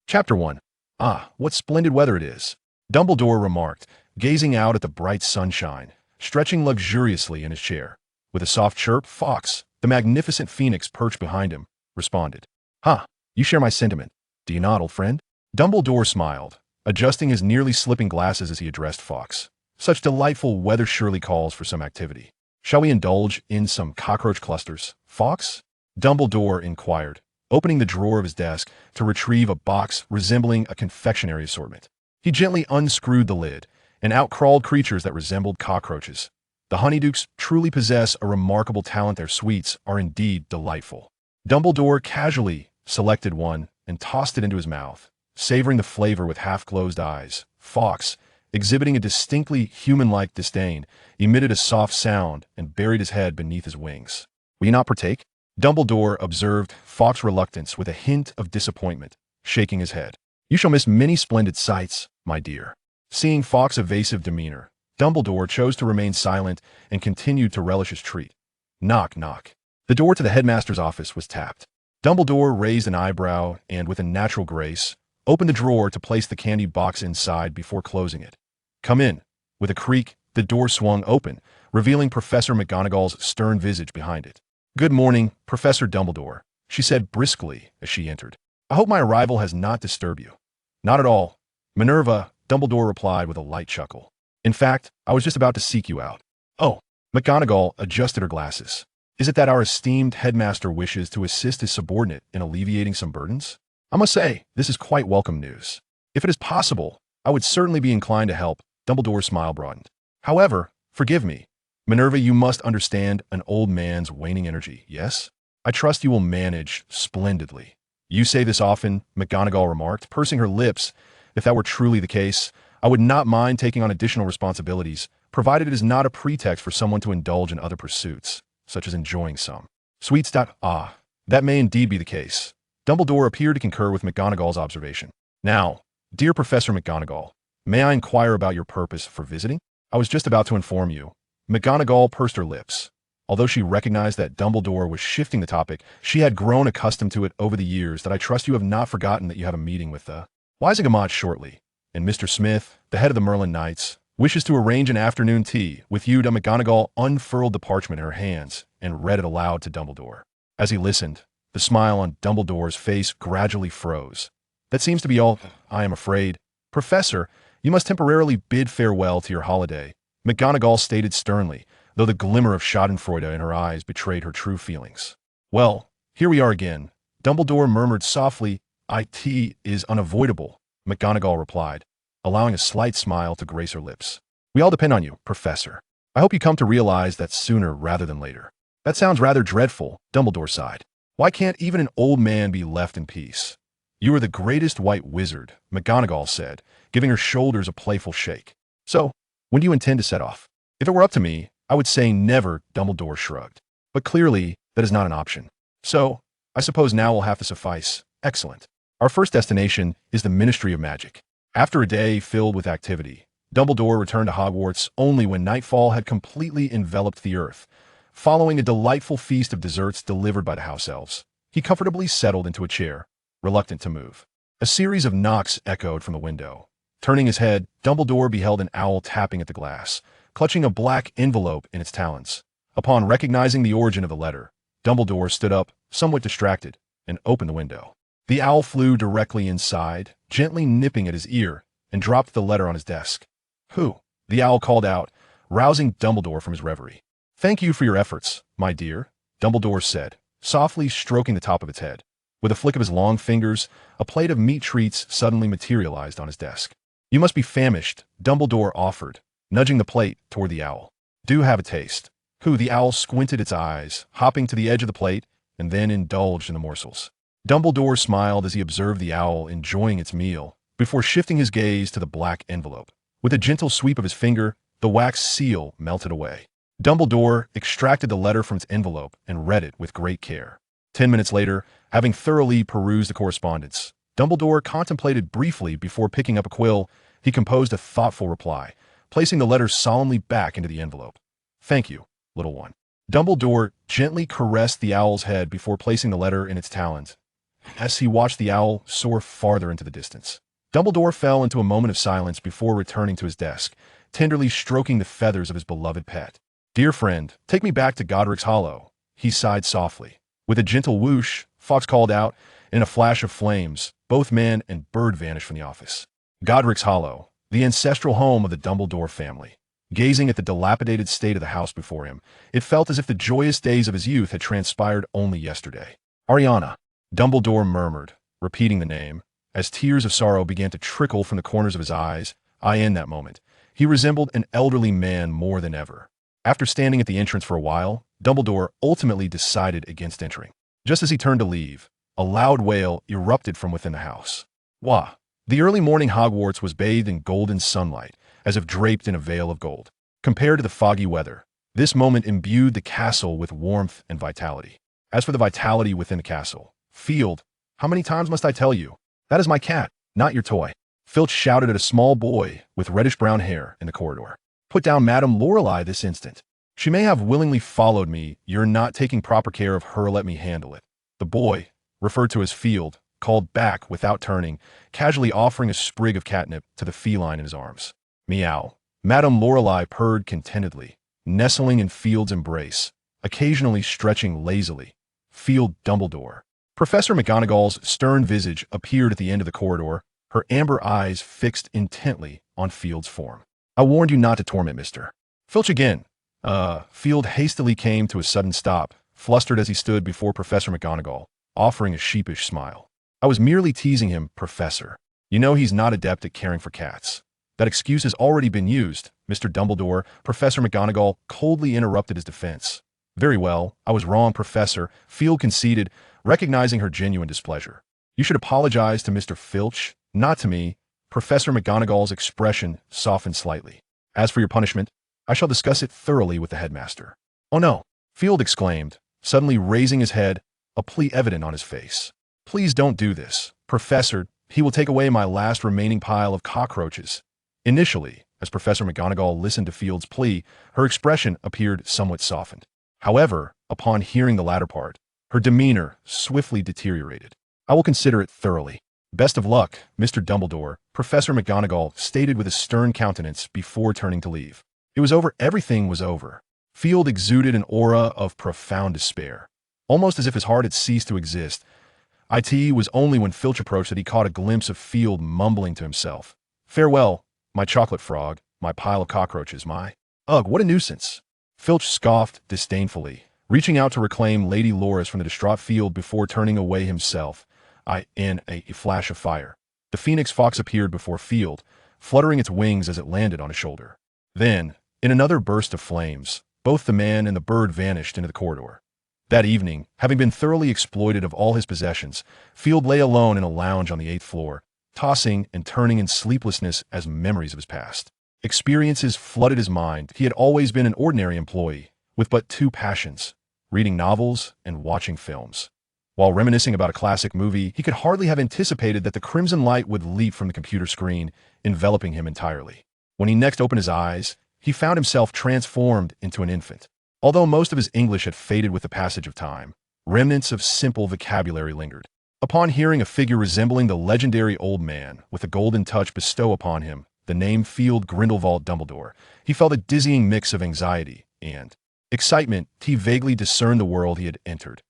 Chapter 1. Ah, what splendid weather it is, Dumbledore remarked, gazing out at the bright sunshine, stretching luxuriously in his chair. With a soft chirp, Fawkes, the magnificent phoenix perched behind him, responded. Ha, you share my sentiment, do you not, old friend? Dumbledore smiled, adjusting his nearly slipping glasses as he addressed Fawkes. Such delightful weather surely calls for some activity. Shall we indulge in some cockroach clusters, Fawkes? Dumbledore inquired, opening the drawer of his desk to retrieve a box resembling a confectionery assortment. He gently unscrewed the lid, and out crawled creatures that resembled cockroaches. The Honeydukes truly possess a remarkable talent. Their sweets are indeed delightful. Dumbledore casually selected one and tossed it into his mouth, savoring the flavor with half-closed eyes. Fawkes, exhibiting a distinctly human-like disdain, emitted a soft sound and buried his head beneath his wings. Will you not partake? Dumbledore observed Fawkes' reluctance with a hint of disappointment, shaking his head. You shall miss many splendid sights, my dear. Seeing Fawkes' evasive demeanor, Dumbledore chose to remain silent and continued to relish his treat. Knock, knock. The door to the headmaster's office was tapped. Dumbledore raised an eyebrow and, with a natural grace, opened the drawer to place the candy box inside before closing it. Come in. With a creak, the door swung open, revealing Professor McGonagall's stern visage behind it. Good morning, Professor Dumbledore, she said briskly as she entered. I hope my arrival has not disturbed you. Not at all, Minerva, Dumbledore replied with a light chuckle. In fact, I was just about to seek you out. Oh, McGonagall adjusted her glasses. Is it that our esteemed headmaster wishes to assist his subordinate in alleviating some burdens? I must say, this is quite welcome news. If it is possible, I would certainly be inclined to help. Dumbledore's smile broadened. However, forgive me. Minerva, you must understand an old man's waning energy, yes? I trust you will manage splendidly. You say this often, McGonagall remarked, pursing her lips. If that were truly the case, I would not mind taking on additional responsibilities, provided it is not a pretext for someone to indulge in other pursuits, such as enjoying some sweets. Ah, that may indeed be the case. Dumbledore appeared to concur with McGonagall's observation. Now, dear Professor McGonagall, may I inquire about your purpose for visiting? I was just about to inform you. McGonagall pursed her lips. Although she recognized that Dumbledore was shifting the topic, she had grown accustomed to it over the years. That I trust you have not forgotten that you have a meeting with the Wisegamot shortly, and Mr. Smith, the head of the Merlin Knights, wishes to arrange an afternoon tea with you. McGonagall unfurled the parchment in her hands and read it aloud to Dumbledore. As he listened, the smile on Dumbledore's face gradually froze. That seems to be all, I am afraid. Professor, you must temporarily bid farewell to your holiday, McGonagall stated sternly, though the glimmer of schadenfreude in her eyes betrayed her true feelings. Well, here we are again. Dumbledore murmured softly. It is unavoidable, McGonagall replied, allowing a slight smile to grace her lips. We all depend on you, Professor. I hope you come to realize that sooner rather than later. That sounds rather dreadful, Dumbledore sighed. Why can't even an old man be left in peace? You are the greatest white wizard, McGonagall said, giving her shoulders a playful shake. So, when do you intend to set off? If it were up to me, I would say never, Dumbledore shrugged. But clearly, that is not an option. So, I suppose now will have to suffice. Excellent. Our first destination is the Ministry of Magic. After a day filled with activity, Dumbledore returned to Hogwarts only when nightfall had completely enveloped the earth. Following a delightful feast of desserts delivered by the house elves, he comfortably settled into a chair, reluctant to move. A series of knocks echoed from the window. Turning his head, Dumbledore beheld an owl tapping at the glass, clutching a black envelope in its talons. Upon recognizing the origin of the letter, Dumbledore stood up, somewhat distracted, and opened the window. The owl flew directly inside, gently nipping at his ear, and dropped the letter on his desk. Who? The owl called out, rousing Dumbledore from his reverie. Thank you for your efforts, my dear, Dumbledore said, softly stroking the top of its head. With a flick of his long fingers, a plate of meat treats suddenly materialized on his desk. You must be famished, Dumbledore offered, nudging the plate toward the owl. Do have a taste. Who? The owl squinted its eyes, hopping to the edge of the plate, and then indulged in the morsels. Dumbledore smiled as he observed the owl enjoying its meal, before shifting his gaze to the black envelope. With a gentle sweep of his finger, the wax seal melted away. Dumbledore extracted the letter from its envelope and read it with great care. 10 minutes later, having thoroughly perused the correspondence, Dumbledore contemplated briefly before picking up a quill. He composed a thoughtful reply, placing the letter solemnly back into the envelope. Thank you, little one. Dumbledore gently caressed the owl's head before placing the letter in its talons. as he watched the owl soar farther into the distance. Dumbledore fell into a moment of silence before returning to his desk, tenderly stroking the feathers of his beloved pet. "Dear friend, take me back to Godric's Hollow," he sighed softly. With a gentle whoosh, Fawkes called out, and in a flash of flames, both man and bird vanished from the office. Godric's Hollow, the ancestral home of the Dumbledore family. Gazing at the dilapidated state of the house before him, it felt as if the joyous days of his youth had transpired only yesterday. "Ariana," Dumbledore murmured, repeating the name. As tears of sorrow began to trickle from the corners of his eyes, in that moment, he resembled an elderly man more than ever. After standing at the entrance for a while, Dumbledore ultimately decided against entering. Just as he turned to leave, a loud wail erupted from within the house. Wah! The early morning Hogwarts was bathed in golden sunlight, as if draped in a veil of gold. Compared to the foggy weather, this moment imbued the castle with warmth and vitality. As for the vitality within the castle, Field, how many times must I tell you? That is my cat, not your toy. Filch shouted at a small boy with reddish-brown hair in the corridor. "Put down Madame Lorelei this instant. She may have willingly followed me. You're not taking proper care of her. Let me handle it." The boy, referred to as Field, called back without turning, casually offering a sprig of catnip to the feline in his arms. Meow. Madame Lorelei purred contentedly, nestling in Field's embrace, occasionally stretching lazily. Field Dumbledore. Professor McGonagall's stern visage appeared at the end of the corridor, her amber eyes fixed intently on Field's form. "I warned you not to torment Mr. Filch again." Field hastily came to a sudden stop, flustered as he stood before Professor McGonagall, offering a sheepish smile. "I was merely teasing him, Professor. You know he's not adept at caring for cats." "That excuse has already been used, Mr. Dumbledore." Professor McGonagall coldly interrupted his defense. "Very well, I was wrong, Professor," Field conceded, recognizing her genuine displeasure. "You should apologize to Mr. Filch, not to me." Professor McGonagall's expression softened slightly. "As for your punishment, I shall discuss it thoroughly with the headmaster." "Oh no," Field exclaimed, suddenly raising his head, a plea evident on his face. "Please don't do this, Professor. He will take away my last remaining pile of cockroaches." Initially, as Professor McGonagall listened to Field's plea, her expression appeared somewhat softened. However, upon hearing the latter part, her demeanor swiftly deteriorated. "I will consider it thoroughly. Best of luck, Mr. Dumbledore," Professor McGonagall stated with a stern countenance before turning to leave. It was over. Everything was over. Field exuded an aura of profound despair, almost as if his heart had ceased to exist. It was only when Filch approached that he caught a glimpse of Field mumbling to himself, "Farewell, my chocolate frog, my pile of cockroaches, my... Ugh, what a nuisance." Filch scoffed disdainfully, reaching out to reclaim Lady Loris from the distraught Field before turning away himself. In a flash of fire, the phoenix fox appeared before Field, fluttering its wings as it landed on his shoulder. Then, in another burst of flames, both the man and the bird vanished into the corridor. That evening, having been thoroughly exploited of all his possessions, Field lay alone in a lounge on the 8th floor, tossing and turning in sleeplessness as memories of his past. Experiences flooded his mind. He had always been an ordinary employee, with but two passions: reading novels and watching films. While reminiscing about a classic movie, he could hardly have anticipated that the crimson light would leap from the computer screen, enveloping him entirely. When he next opened his eyes, he found himself transformed into an infant. Although most of his English had faded with the passage of time, remnants of simple vocabulary lingered. Upon hearing a figure resembling the legendary old man with a golden touch bestow upon him the name Field Grindlevald Dumbledore, he felt a dizzying mix of anxiety and excitement. He vaguely discerned the world he had entered.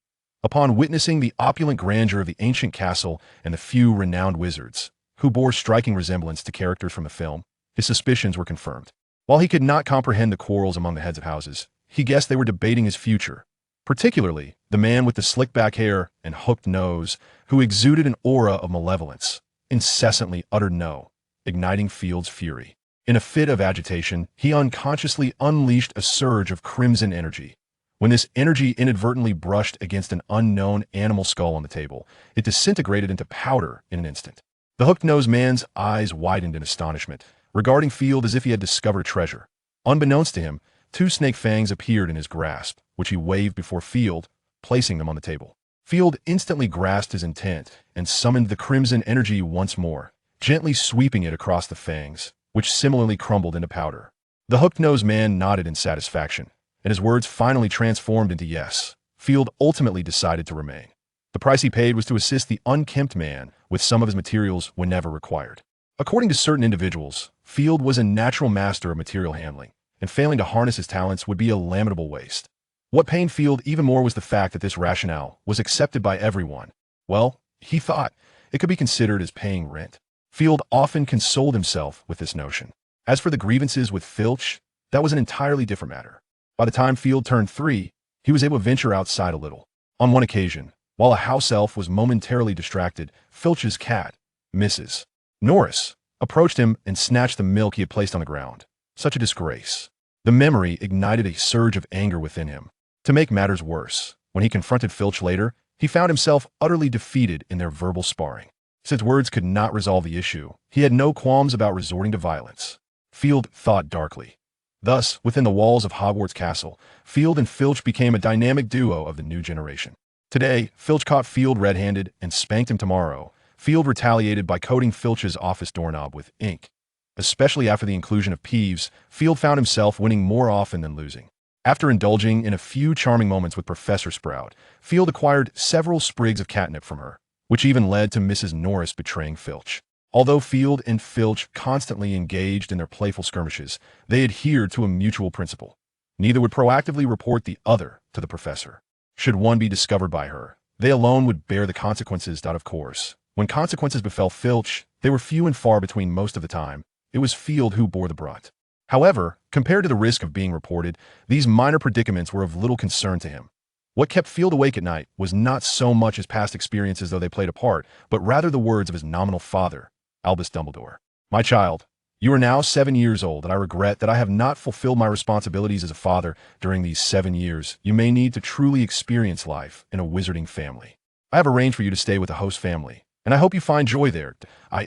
Upon witnessing the opulent grandeur of the ancient castle and the few renowned wizards, who bore striking resemblance to characters from the film, his suspicions were confirmed. While he could not comprehend the quarrels among the heads of houses, he guessed they were debating his future, particularly the man with the slick-back hair and hooked nose, who exuded an aura of malevolence, incessantly uttered no, igniting Field's fury. In a fit of agitation, he unconsciously unleashed a surge of crimson energy. When this energy inadvertently brushed against an unknown animal skull on the table, it disintegrated into powder in an instant. The hooked-nosed man's eyes widened in astonishment, regarding Field as if he had discovered treasure. Unbeknownst to him, two snake fangs appeared in his grasp, which he waved before Field, placing them on the table. Field instantly grasped his intent and summoned the crimson energy once more, gently sweeping it across the fangs, which similarly crumbled into powder. The hooked-nosed man nodded in satisfaction, and his words finally transformed into yes. Field ultimately decided to remain. The price he paid was to assist the unkempt man with some of his materials whenever required. According to certain individuals, Field was a natural master of material handling, and failing to harness his talents would be a lamentable waste. What pained Field even more was the fact that this rationale was accepted by everyone. Well, he thought it could be considered as paying rent. Field often consoled himself with this notion. As for the grievances with Filch, that was an entirely different matter. By the time Field turned 3, he was able to venture outside a little. On one occasion, while a house elf was momentarily distracted, Filch's cat, Mrs. Norris, approached him and snatched the milk he had placed on the ground. Such a disgrace. The memory ignited a surge of anger within him. To make matters worse, when he confronted Filch later, he found himself utterly defeated in their verbal sparring. Since words could not resolve the issue, he had no qualms about resorting to violence. Field thought darkly. Thus, within the walls of Hogwarts Castle, Field and Filch became a dynamic duo of the new generation. Today, Filch caught Field red-handed and spanked him tomorrow. Field retaliated by coating Filch's office doorknob with ink. Especially after the inclusion of Peeves, Field found himself winning more often than losing. After indulging in a few charming moments with Professor Sprout, Field acquired several sprigs of catnip from her, which even led to Mrs. Norris betraying Filch. Although Field and Filch constantly engaged in their playful skirmishes, they adhered to a mutual principle. Neither would proactively report the other to the professor. Should one be discovered by her, they alone would bear the consequences. Of course, when consequences befell Filch, they were few and far between most of the time. It was Field who bore the brunt. However, compared to the risk of being reported, these minor predicaments were of little concern to him. What kept Field awake at night was not so much his past experiences, though they played a part, but rather the words of his nominal father, Albus Dumbledore. "My child, you are now 7 years old, and I regret that I have not fulfilled my responsibilities as a father during these 7 years. You may need to truly experience life in a wizarding family. I have arranged for you to stay with a host family, and I hope you find joy there.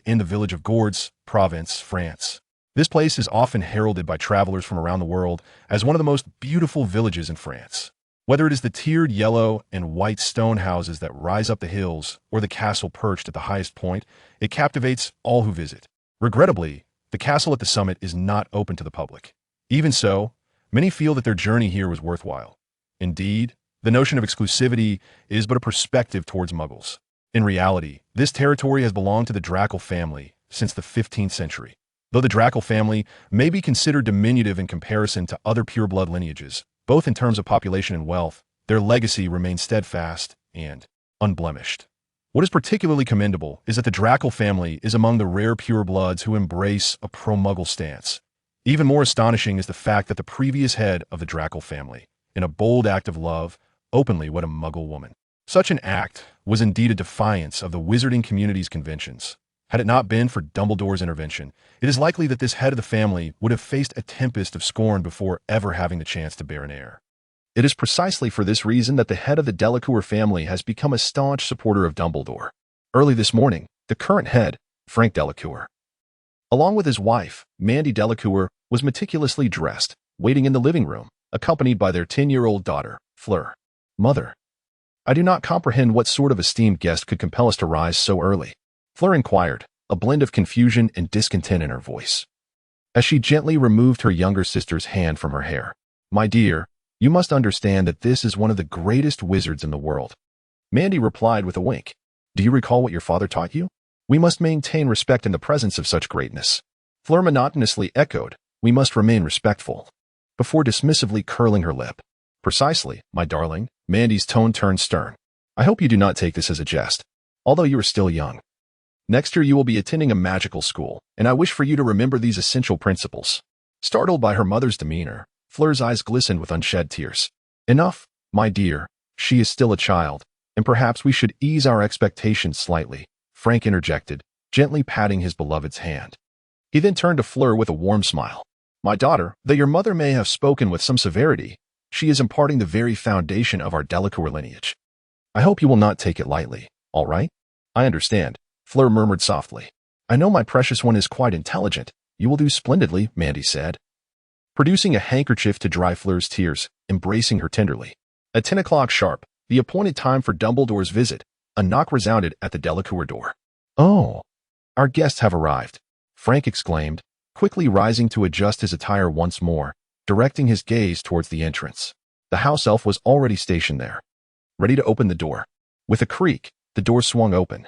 In the village of Gordes, Provence, France. This place is often heralded by travelers from around the world as one of the most beautiful villages in France. Whether it is the tiered yellow and white stone houses that rise up the hills or the castle perched at the highest point, it captivates all who visit. Regrettably, the castle at the summit is not open to the public. Even so, many feel that their journey here was worthwhile. Indeed, the notion of exclusivity is but a perspective towards Muggles. In reality, this territory has belonged to the Draco family since the 15th century. Though the Draco family may be considered diminutive in comparison to other pureblood lineages, both in terms of population and wealth, their legacy remains steadfast and unblemished. What is particularly commendable is that the Draco family is among the rare purebloods who embrace a pro-Muggle stance. Even more astonishing is the fact that the previous head of the Draco family, in a bold act of love, openly wed a Muggle woman. Such an act was indeed a defiance of the wizarding community's conventions. Had it not been for Dumbledore's intervention, it is likely that this head of the family would have faced a tempest of scorn before ever having the chance to bear an heir. It is precisely for this reason that the head of the Delacour family has become a staunch supporter of Dumbledore. Early this morning, the current head, Frank Delacour, along with his wife, Mandy Delacour, was meticulously dressed, waiting in the living room, accompanied by their 10-year-old daughter, Fleur. "Mother, I do not comprehend what sort of esteemed guest could compel us to rise so early," Fleur inquired, a blend of confusion and discontent in her voice, as she gently removed her younger sister's hand from her hair. "My dear, you must understand that this is one of the greatest wizards in the world," Mandy replied with a wink. "Do you recall what your father taught you? We must maintain respect in the presence of such greatness." Fleur monotonously echoed, "We must remain respectful," before dismissively curling her lip. "Precisely, my darling," Mandy's tone turned stern. "I hope you do not take this as a jest, although you are still young. Next year you will be attending a magical school, and I wish for you to remember these essential principles." Startled by her mother's demeanor, Fleur's eyes glistened with unshed tears. "Enough, my dear. She is still a child, and perhaps we should ease our expectations slightly," Frank interjected, gently patting his beloved's hand. He then turned to Fleur with a warm smile. "My daughter, though your mother may have spoken with some severity, she is imparting the very foundation of our Delacour lineage. I hope you will not take it lightly, all right?" "I understand," Fleur murmured softly. "I know my precious one is quite intelligent. You will do splendidly," Mandy said, producing a handkerchief to dry Fleur's tears, embracing her tenderly. At 10 o'clock sharp, the appointed time for Dumbledore's visit, a knock resounded at the Delacour door. "Oh, our guests have arrived," Frank exclaimed, quickly rising to adjust his attire once more, directing his gaze towards the entrance. The house elf was already stationed there, ready to open the door. With a creak, the door swung open,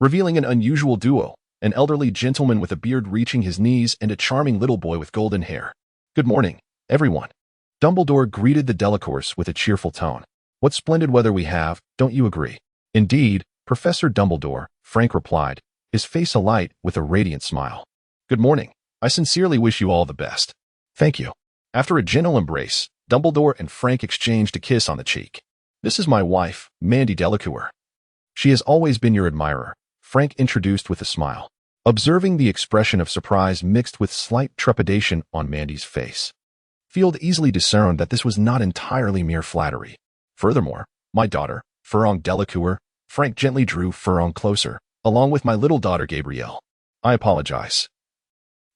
revealing an unusual duo, an elderly gentleman with a beard reaching his knees and a charming little boy with golden hair. "Good morning, everyone." Dumbledore greeted the Delacours with a cheerful tone. "What splendid weather we have, don't you agree?" "Indeed, Professor Dumbledore," Frank replied, his face alight with a radiant smile. "Good morning. I sincerely wish you all the best." "Thank you." After a gentle embrace, Dumbledore and Frank exchanged a kiss on the cheek. "This is my wife, Mandy Delacour. She has always been your admirer," Frank introduced with a smile, observing the expression of surprise mixed with slight trepidation on Mandy's face. Field easily discerned that this was not entirely mere flattery. "Furthermore, my daughter, Ferong Delacour," Frank gently drew Ferong closer, "along with my little daughter Gabrielle. I apologize.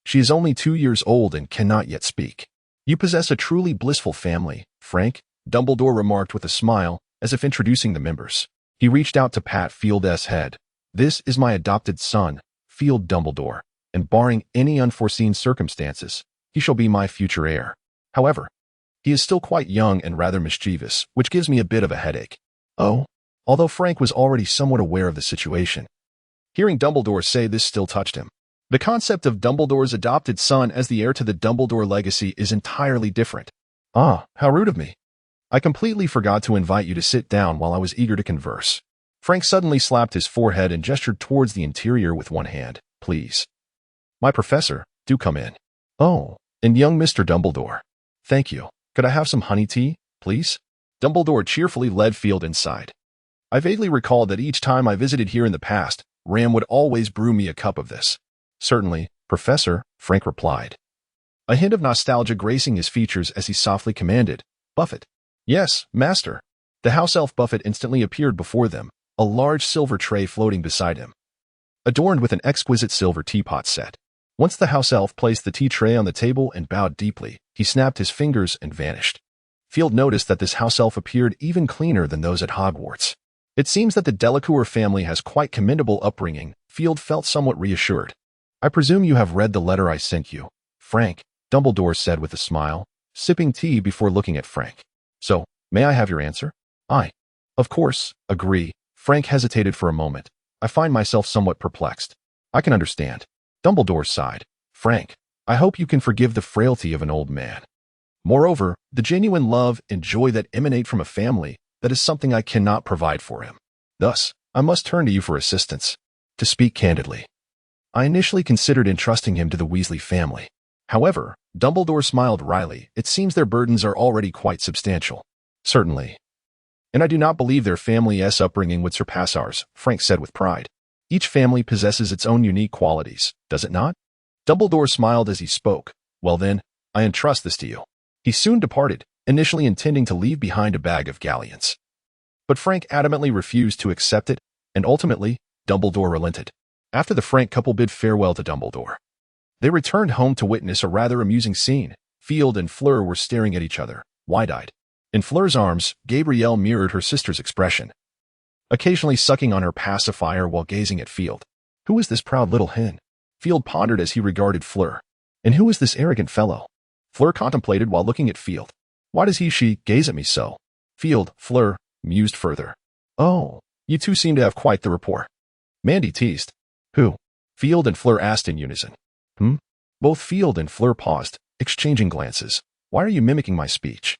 She is only 2 years old and cannot yet speak." "You possess a truly blissful family, Frank," Dumbledore remarked with a smile, as if introducing the members. He reached out to pat Field's head. "This is my adopted son, Field Dumbledore, and barring any unforeseen circumstances, he shall be my future heir. However, he is still quite young and rather mischievous, which gives me a bit of a headache." "Oh?" Although Frank was already somewhat aware of the situation, hearing Dumbledore say this still touched him. The concept of Dumbledore's adopted son as the heir to the Dumbledore legacy is entirely different. "Ah, how rude of me. I completely forgot to invite you to sit down while I was eager to converse." Frank suddenly slapped his forehead and gestured towards the interior with one hand. "Please. My professor, do come in." "Oh, and young Mr. Dumbledore. Thank you. Could I have some honey tea, please?" Dumbledore cheerfully led Field inside. "I vaguely recall that each time I visited here in the past, Ram would always brew me a cup of this." "Certainly, Professor," Frank replied, a hint of nostalgia gracing his features as he softly commanded, "Buffett." "Yes, master." The house elf Buffett instantly appeared before them, a large silver tray floating beside him, adorned with an exquisite silver teapot set. Once the house elf placed the tea tray on the table and bowed deeply, he snapped his fingers and vanished. Field noticed that this house elf appeared even cleaner than those at Hogwarts. It seems that the Delacour family has quite commendable upbringing. Field felt somewhat reassured. "I presume you have read the letter I sent you, Frank," Dumbledore said with a smile, sipping tea before looking at Frank. "So, may I have your answer?" "I, of course, agree." Frank hesitated for a moment. "I find myself somewhat perplexed." "I can understand." Dumbledore sighed. "Frank, I hope you can forgive the frailty of an old man. Moreover, the genuine love and joy that emanate from a family, that is something I cannot provide for him. Thus, I must turn to you for assistance. To speak candidly, I initially considered entrusting him to the Weasley family. However," Dumbledore smiled wryly, "it seems their burdens are already quite substantial." "Certainly. And I do not believe their family's upbringing would surpass ours," Frank said with pride. "Each family possesses its own unique qualities, does it not?" Dumbledore smiled as he spoke. "Well then, I entrust this to you." He soon departed, initially intending to leave behind a bag of galleons. But Frank adamantly refused to accept it, and ultimately, Dumbledore relented. After the Frank couple bid farewell to Dumbledore, they returned home to witness a rather amusing scene. Field and Fleur were staring at each other, wide-eyed. In Fleur's arms, Gabrielle mirrored her sister's expression, occasionally sucking on her pacifier while gazing at Field. "Who is this proud little hen?" Field pondered as he regarded Fleur. "And who is this arrogant fellow?" Fleur contemplated while looking at Field. "Why does she gaze at me so?" Field, Fleur, mused further. "Oh, you two seem to have quite the rapport." Mandy teased. "Who?" Field and Fleur asked in unison. Both Field and Fleur paused, exchanging glances. "Why are you mimicking my speech?"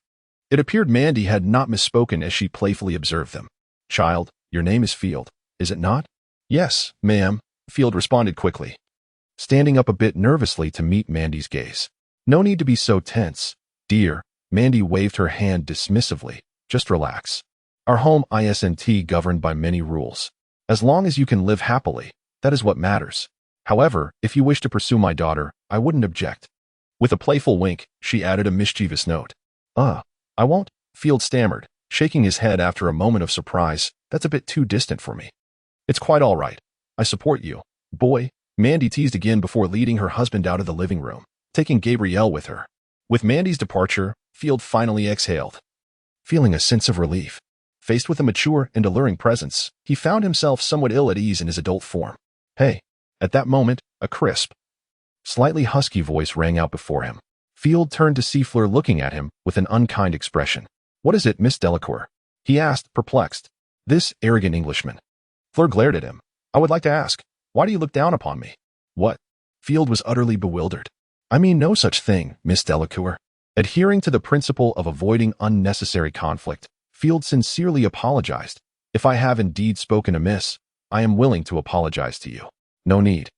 It appeared Mandy had not misspoken as she playfully observed them. "Child, your name is Field, is it not?" "Yes, ma'am," Field responded quickly, standing up a bit nervously to meet Mandy's gaze. "No need to be so tense, dear." Mandy waved her hand dismissively. "Just relax. Our home isn't governed by many rules. As long as you can live happily, that is what matters. However, if you wish to pursue my daughter, I wouldn't object." With a playful wink, she added a mischievous note. I won't," Field stammered, shaking his head after a moment of surprise. "That's a bit too distant for me." "It's quite all right. I support you, boy," Mandy teased again before leading her husband out of the living room, taking Gabrielle with her. With Mandy's departure, Field finally exhaled, feeling a sense of relief. Faced with a mature and alluring presence, he found himself somewhat ill at ease in his adult form. "Hey." At that moment, a crisp, slightly husky voice rang out before him. Field turned to see Fleur looking at him with an unkind expression. "What is it, Miss Delacour?" he asked, perplexed. This arrogant Englishman. Fleur glared at him. I would like to ask, why do you look down upon me? What? Field was utterly bewildered. I mean no such thing, Miss Delacour. Adhering to the principle of avoiding unnecessary conflict, Field sincerely apologized. If I have indeed spoken amiss, I am willing to apologize to you. No need.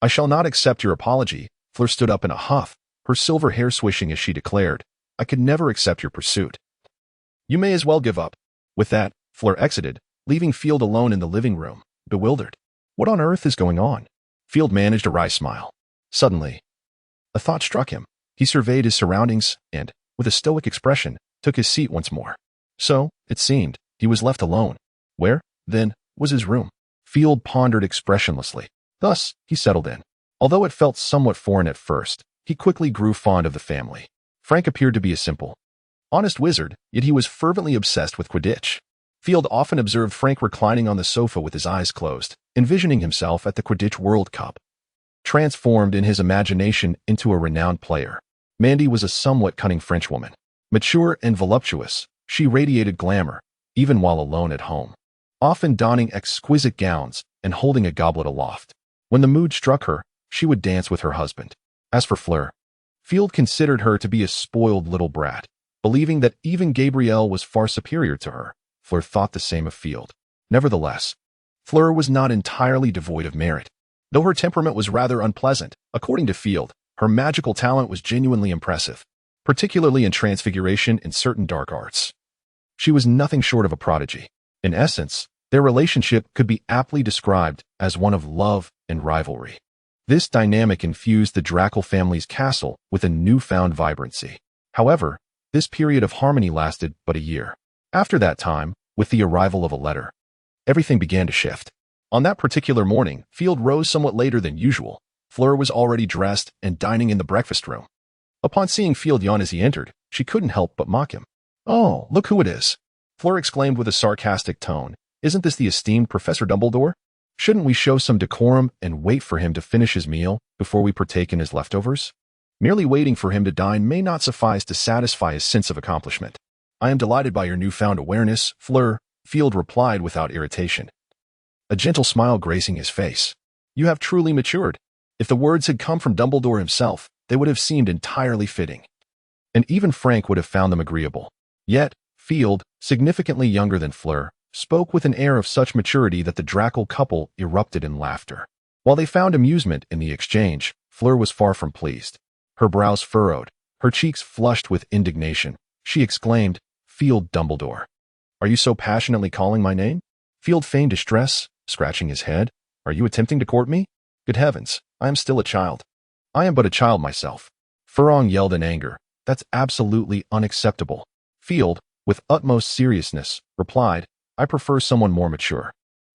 I shall not accept your apology. Fleur stood up in a huff, her silver hair swishing as she declared, I could never accept your pursuit. You may as well give up. With that, Fleur exited, leaving Field alone in the living room, bewildered. What on earth is going on? Field managed a wry smile. Suddenly, a thought struck him. He surveyed his surroundings and, with a stoic expression, took his seat once more. So, it seemed, he was left alone. Where, then, was his room? Field pondered expressionlessly. Thus, he settled in. Although it felt somewhat foreign at first, he quickly grew fond of the family. Frank appeared to be a simple, honest wizard, yet he was fervently obsessed with Quidditch. Field often observed Frank reclining on the sofa with his eyes closed, envisioning himself at the Quidditch World Cup. Transformed in his imagination into a renowned player, Mandy was a somewhat cunning Frenchwoman. Mature and voluptuous, she radiated glamour, even while alone at home, often donning exquisite gowns and holding a goblet aloft. When the mood struck her, she would dance with her husband. As for Fleur, Field considered her to be a spoiled little brat. Believing that even Gabrielle was far superior to her, Fleur thought the same of Field. Nevertheless, Fleur was not entirely devoid of merit. Though her temperament was rather unpleasant, according to Field, her magical talent was genuinely impressive, particularly in transfiguration and certain dark arts. She was nothing short of a prodigy. In essence, their relationship could be aptly described as one of love and rivalry. This dynamic infused the Draco family's castle with a newfound vibrancy. However, this period of harmony lasted but a year. After that time, with the arrival of a letter, everything began to shift. On that particular morning, Field rose somewhat later than usual. Fleur was already dressed and dining in the breakfast room. Upon seeing Field yawn as he entered, she couldn't help but mock him. Oh, look who it is! Fleur exclaimed with a sarcastic tone. Isn't this the esteemed Professor Dumbledore? Shouldn't we show some decorum and wait for him to finish his meal before we partake in his leftovers? Merely waiting for him to dine may not suffice to satisfy his sense of accomplishment. I am delighted by your newfound awareness, Fleur, Field replied without irritation, a gentle smile gracing his face. You have truly matured. If the words had come from Dumbledore himself, they would have seemed entirely fitting. And even Frank would have found them agreeable. Yet, Field, significantly younger than Fleur, spoke with an air of such maturity that the Draco couple erupted in laughter. While they found amusement in the exchange, Fleur was far from pleased. Her brows furrowed, her cheeks flushed with indignation. She exclaimed, Field Dumbledore. Are you so passionately calling my name? Field feigned distress, scratching his head. Are you attempting to court me? Good heavens, I am still a child. I am but a child myself. Furlong yelled in anger. That's absolutely unacceptable. Field, with utmost seriousness, replied, I prefer someone more mature.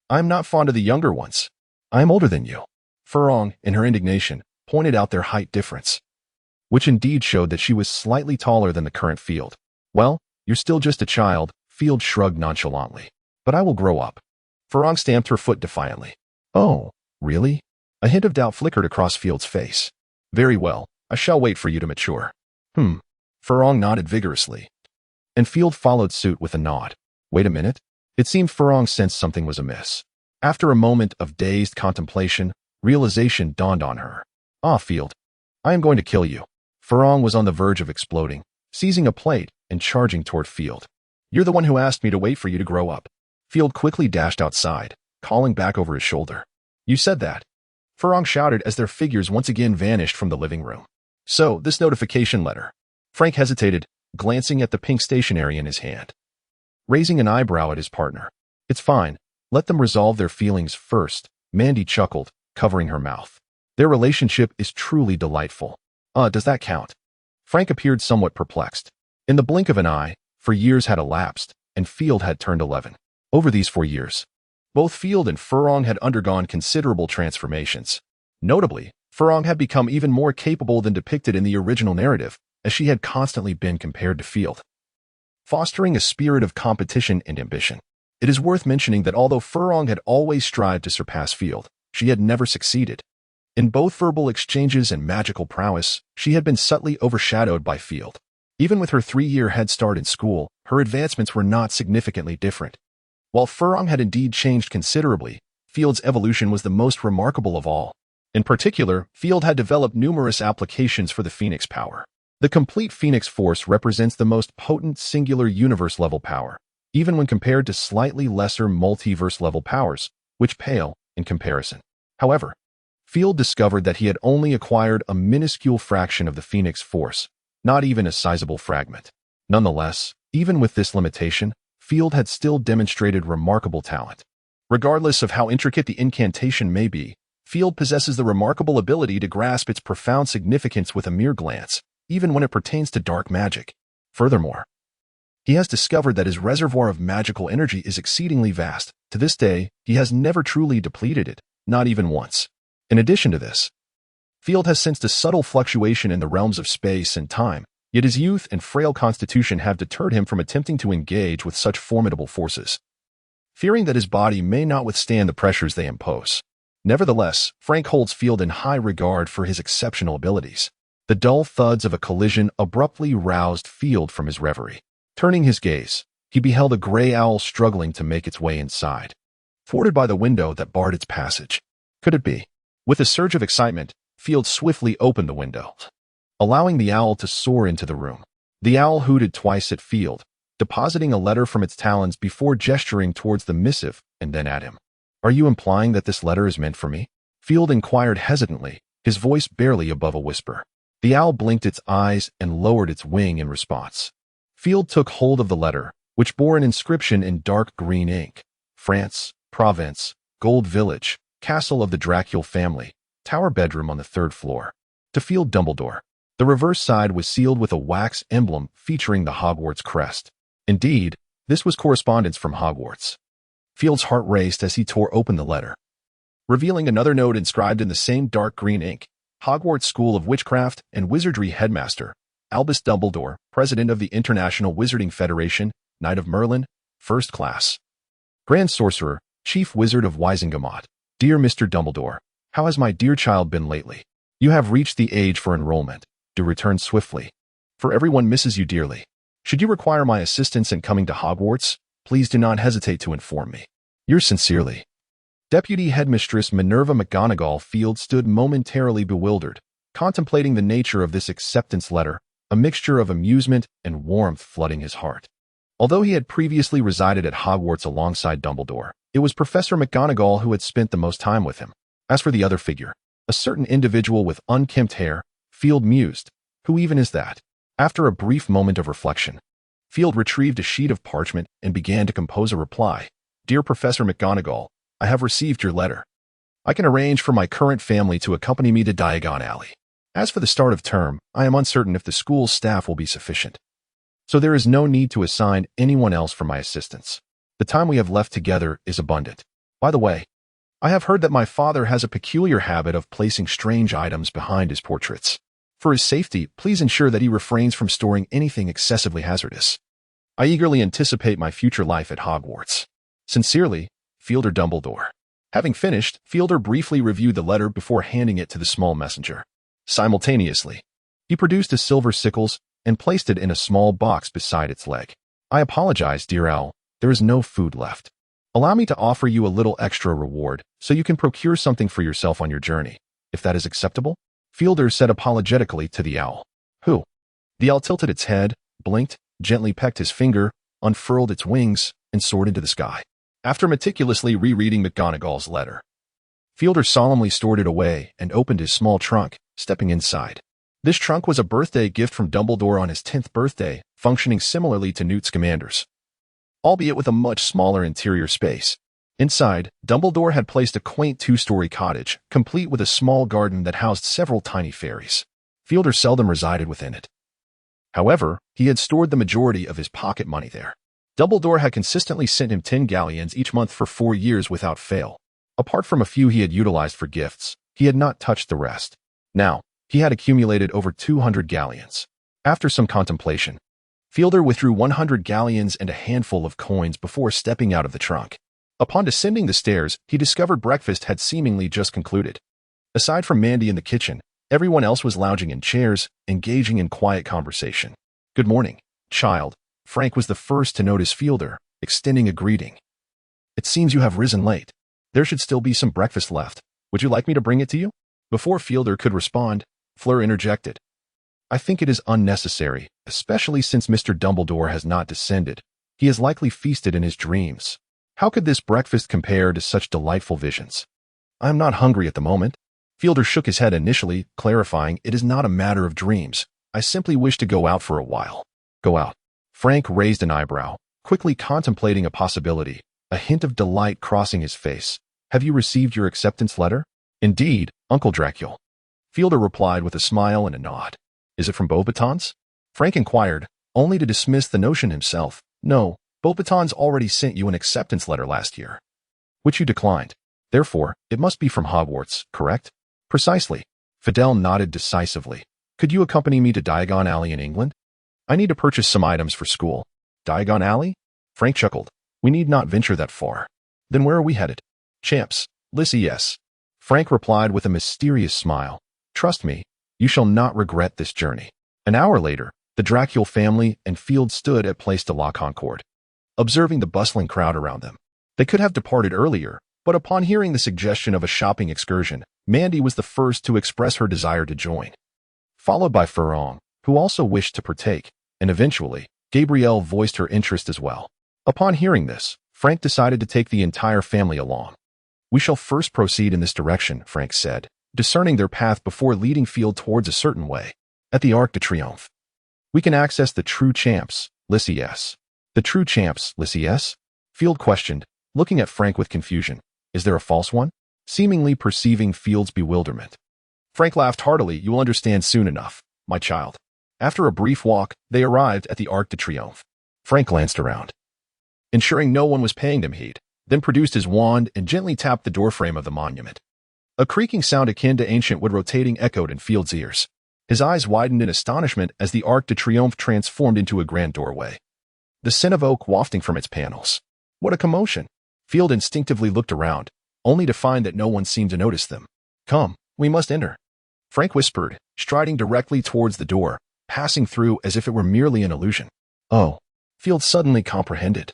I am not fond of the younger ones. I am older than you. Furlong, in her indignation, pointed out their height difference, which indeed showed that she was slightly taller than the current Field. Well, you're still just a child, Field shrugged nonchalantly. But I will grow up. Furlong stamped her foot defiantly. Oh, really? A hint of doubt flickered across Field's face. Very well, I shall wait for you to mature. Furlong nodded vigorously, and Field followed suit with a nod. Wait a minute. It seemed Furlong sensed something was amiss. After a moment of dazed contemplation, realization dawned on her. Ah, Field, I am going to kill you. Furlong was on the verge of exploding, seizing a plate and charging toward Field. You're the one who asked me to wait for you to grow up. Field quickly dashed outside, calling back over his shoulder. You said that. Furlong shouted as their figures once again vanished from the living room. So, this notification letter. Frank hesitated, glancing at the pink stationery in his hand, raising an eyebrow at his partner. It's fine. Let them resolve their feelings first, Mandy chuckled, covering her mouth. Their relationship is truly delightful. Does that count? Frank appeared somewhat perplexed. In the blink of an eye, 4 years had elapsed, and Field had turned 11. Over these 4 years, both Field and Furlong had undergone considerable transformations. Notably, Furlong had become even more capable than depicted in the original narrative, as she had constantly been compared to Field, fostering a spirit of competition and ambition. It is worth mentioning that although Furlong had always strived to surpass Field, she had never succeeded. In both verbal exchanges and magical prowess, she had been subtly overshadowed by Field. Even with her 3-year head start in school, her advancements were not significantly different. While Furlong had indeed changed considerably, Field's evolution was the most remarkable of all. In particular, Field had developed numerous applications for the Phoenix power. The complete Phoenix Force represents the most potent singular universe-level power, even when compared to slightly lesser multiverse-level powers, which pale in comparison. However, Field discovered that he had only acquired a minuscule fraction of the Phoenix Force, not even a sizable fragment. Nonetheless, even with this limitation, Field had still demonstrated remarkable talent. Regardless of how intricate the incantation may be, Field possesses the remarkable ability to grasp its profound significance with a mere glance, even when it pertains to dark magic. Furthermore, he has discovered that his reservoir of magical energy is exceedingly vast. To this day, he has never truly depleted it, not even once. In addition to this, Field has sensed a subtle fluctuation in the realms of space and time, yet his youth and frail constitution have deterred him from attempting to engage with such formidable forces, fearing that his body may not withstand the pressures they impose. Nevertheless, Frank holds Field in high regard for his exceptional abilities. The dull thuds of a collision abruptly roused Field from his reverie. Turning his gaze, he beheld a gray owl struggling to make its way inside, thwarted by the window that barred its passage. Could it be? With a surge of excitement, Field swiftly opened the window, allowing the owl to soar into the room. The owl hooted twice at Field, depositing a letter from its talons before gesturing towards the missive and then at him. "Are you implying that this letter is meant for me?" Field inquired hesitantly, his voice barely above a whisper. The owl blinked its eyes and lowered its wing in response. Field took hold of the letter, which bore an inscription in dark green ink: France, Provence, Gold Village, Castle of the Dracul family, tower bedroom on the 3rd floor. To Field Dumbledore. The reverse side was sealed with a wax emblem featuring the Hogwarts crest. Indeed, this was correspondence from Hogwarts. Field's heart raced as he tore open the letter, revealing another note inscribed in the same dark green ink: Hogwarts School of Witchcraft and Wizardry Headmaster, Albus Dumbledore, President of the International Wizarding Federation, Knight of Merlin, 1st Class. Grand Sorcerer, Chief Wizard of Wisengamot. Dear Mr. Dumbledore, how has my dear child been lately? You have reached the age for enrollment. Do return swiftly, for everyone misses you dearly. Should you require my assistance in coming to Hogwarts, please do not hesitate to inform me. Yours sincerely, Deputy Headmistress Minerva McGonagall. Field stood momentarily bewildered, contemplating the nature of this acceptance letter, a mixture of amusement and warmth flooding his heart. Although he had previously resided at Hogwarts alongside Dumbledore, it was Professor McGonagall who had spent the most time with him. As for the other figure, a certain individual with unkempt hair, Field mused, who even is that? After a brief moment of reflection, Field retrieved a sheet of parchment and began to compose a reply. Dear Professor McGonagall, I have received your letter. I can arrange for my current family to accompany me to Diagon Alley. As for the start of term, I am uncertain if the school's staff will be sufficient, so there is no need to assign anyone else for my assistance. The time we have left together is abundant. By the way, I have heard that my father has a peculiar habit of placing strange items behind his portraits. For his safety, please ensure that he refrains from storing anything excessively hazardous. I eagerly anticipate my future life at Hogwarts. Sincerely, Fielder Dumbledore. Having finished, Fielder briefly reviewed the letter before handing it to the small messenger. Simultaneously, he produced a silver sickles and placed it in a small box beside its leg. I apologize, dear owl, there is no food left. Allow me to offer you a little extra reward so you can procure something for yourself on your journey, if that is acceptable? Fielder said apologetically to the owl. Who? The owl tilted its head, blinked, gently pecked his finger, unfurled its wings, and soared into the sky. After meticulously rereading McGonagall's letter, Fielder solemnly stored it away and opened his small trunk, stepping inside. This trunk was a birthday gift from Dumbledore on his 10th birthday, functioning similarly to Newt Scamander's, albeit with a much smaller interior space. Inside, Dumbledore had placed a quaint 2-story cottage, complete with a small garden that housed several tiny fairies. Fielder seldom resided within it. However, he had stored the majority of his pocket money there. Dumbledore had consistently sent him 10 galleons each month for 4 years without fail. Apart from a few he had utilized for gifts, he had not touched the rest. Now, he had accumulated over 200 galleons. After some contemplation, Fielder withdrew 100 galleons and a handful of coins before stepping out of the trunk. Upon descending the stairs, he discovered breakfast had seemingly just concluded. Aside from Mandy in the kitchen, everyone else was lounging in chairs, engaging in quiet conversation. Good morning, child. Frank was the first to notice Fielder, extending a greeting. It seems you have risen late. There should still be some breakfast left. Would you like me to bring it to you? Before Fielder could respond, Fleur interjected. I think it is unnecessary, especially since Mr. Dumbledore has not descended. He has likely feasted in his dreams. How could this breakfast compare to such delightful visions? I am not hungry at the moment. Fielder shook his head initially, clarifying it is not a matter of dreams. I simply wish to go out for a while. Go out. Frank raised an eyebrow, quickly contemplating a possibility, a hint of delight crossing his face. Have you received your acceptance letter? Indeed, Uncle Dracula. Fielder replied with a smile and a nod. Is it from Beauxbatons? Frank inquired, only to dismiss the notion himself. No, Beauxbatons already sent you an acceptance letter last year, which you declined. Therefore, it must be from Hogwarts, correct? Precisely. Fidel nodded decisively. Could you accompany me to Diagon Alley in England? I need to purchase some items for school. Diagon Alley? Frank chuckled. We need not venture that far. Then where are we headed? Champs. Lissy, yes. Frank replied with a mysterious smile. Trust me, you shall not regret this journey. An hour later, the Dracula family and Field stood at Place de la Concorde, observing the bustling crowd around them. They could have departed earlier, but upon hearing the suggestion of a shopping excursion, Mandy was the first to express her desire to join, followed by Ferrand, who also wished to partake, and eventually, Gabrielle voiced her interest as well. Upon hearing this, Frank decided to take the entire family along. We shall first proceed in this direction, Frank said, discerning their path before leading Field towards a certain way. At the Arc de Triomphe, we can access the true champs, Lissy S. The true champs, Lissy S? Field questioned, looking at Frank with confusion. Is there a false one? Seemingly perceiving Field's bewilderment. Frank laughed heartily. You will understand soon enough, my child. After a brief walk, they arrived at the Arc de Triomphe. Frank glanced around, ensuring no one was paying them heed, then produced his wand and gently tapped the doorframe of the monument. A creaking sound akin to ancient wood rotating echoed in Field's ears. His eyes widened in astonishment as the Arc de Triomphe transformed into a grand doorway, the scent of oak wafting from its panels. What a commotion! Field instinctively looked around, only to find that no one seemed to notice them. Come, we must enter, Frank whispered, striding directly towards the door, passing through as if it were merely an illusion. Oh, Field suddenly comprehended.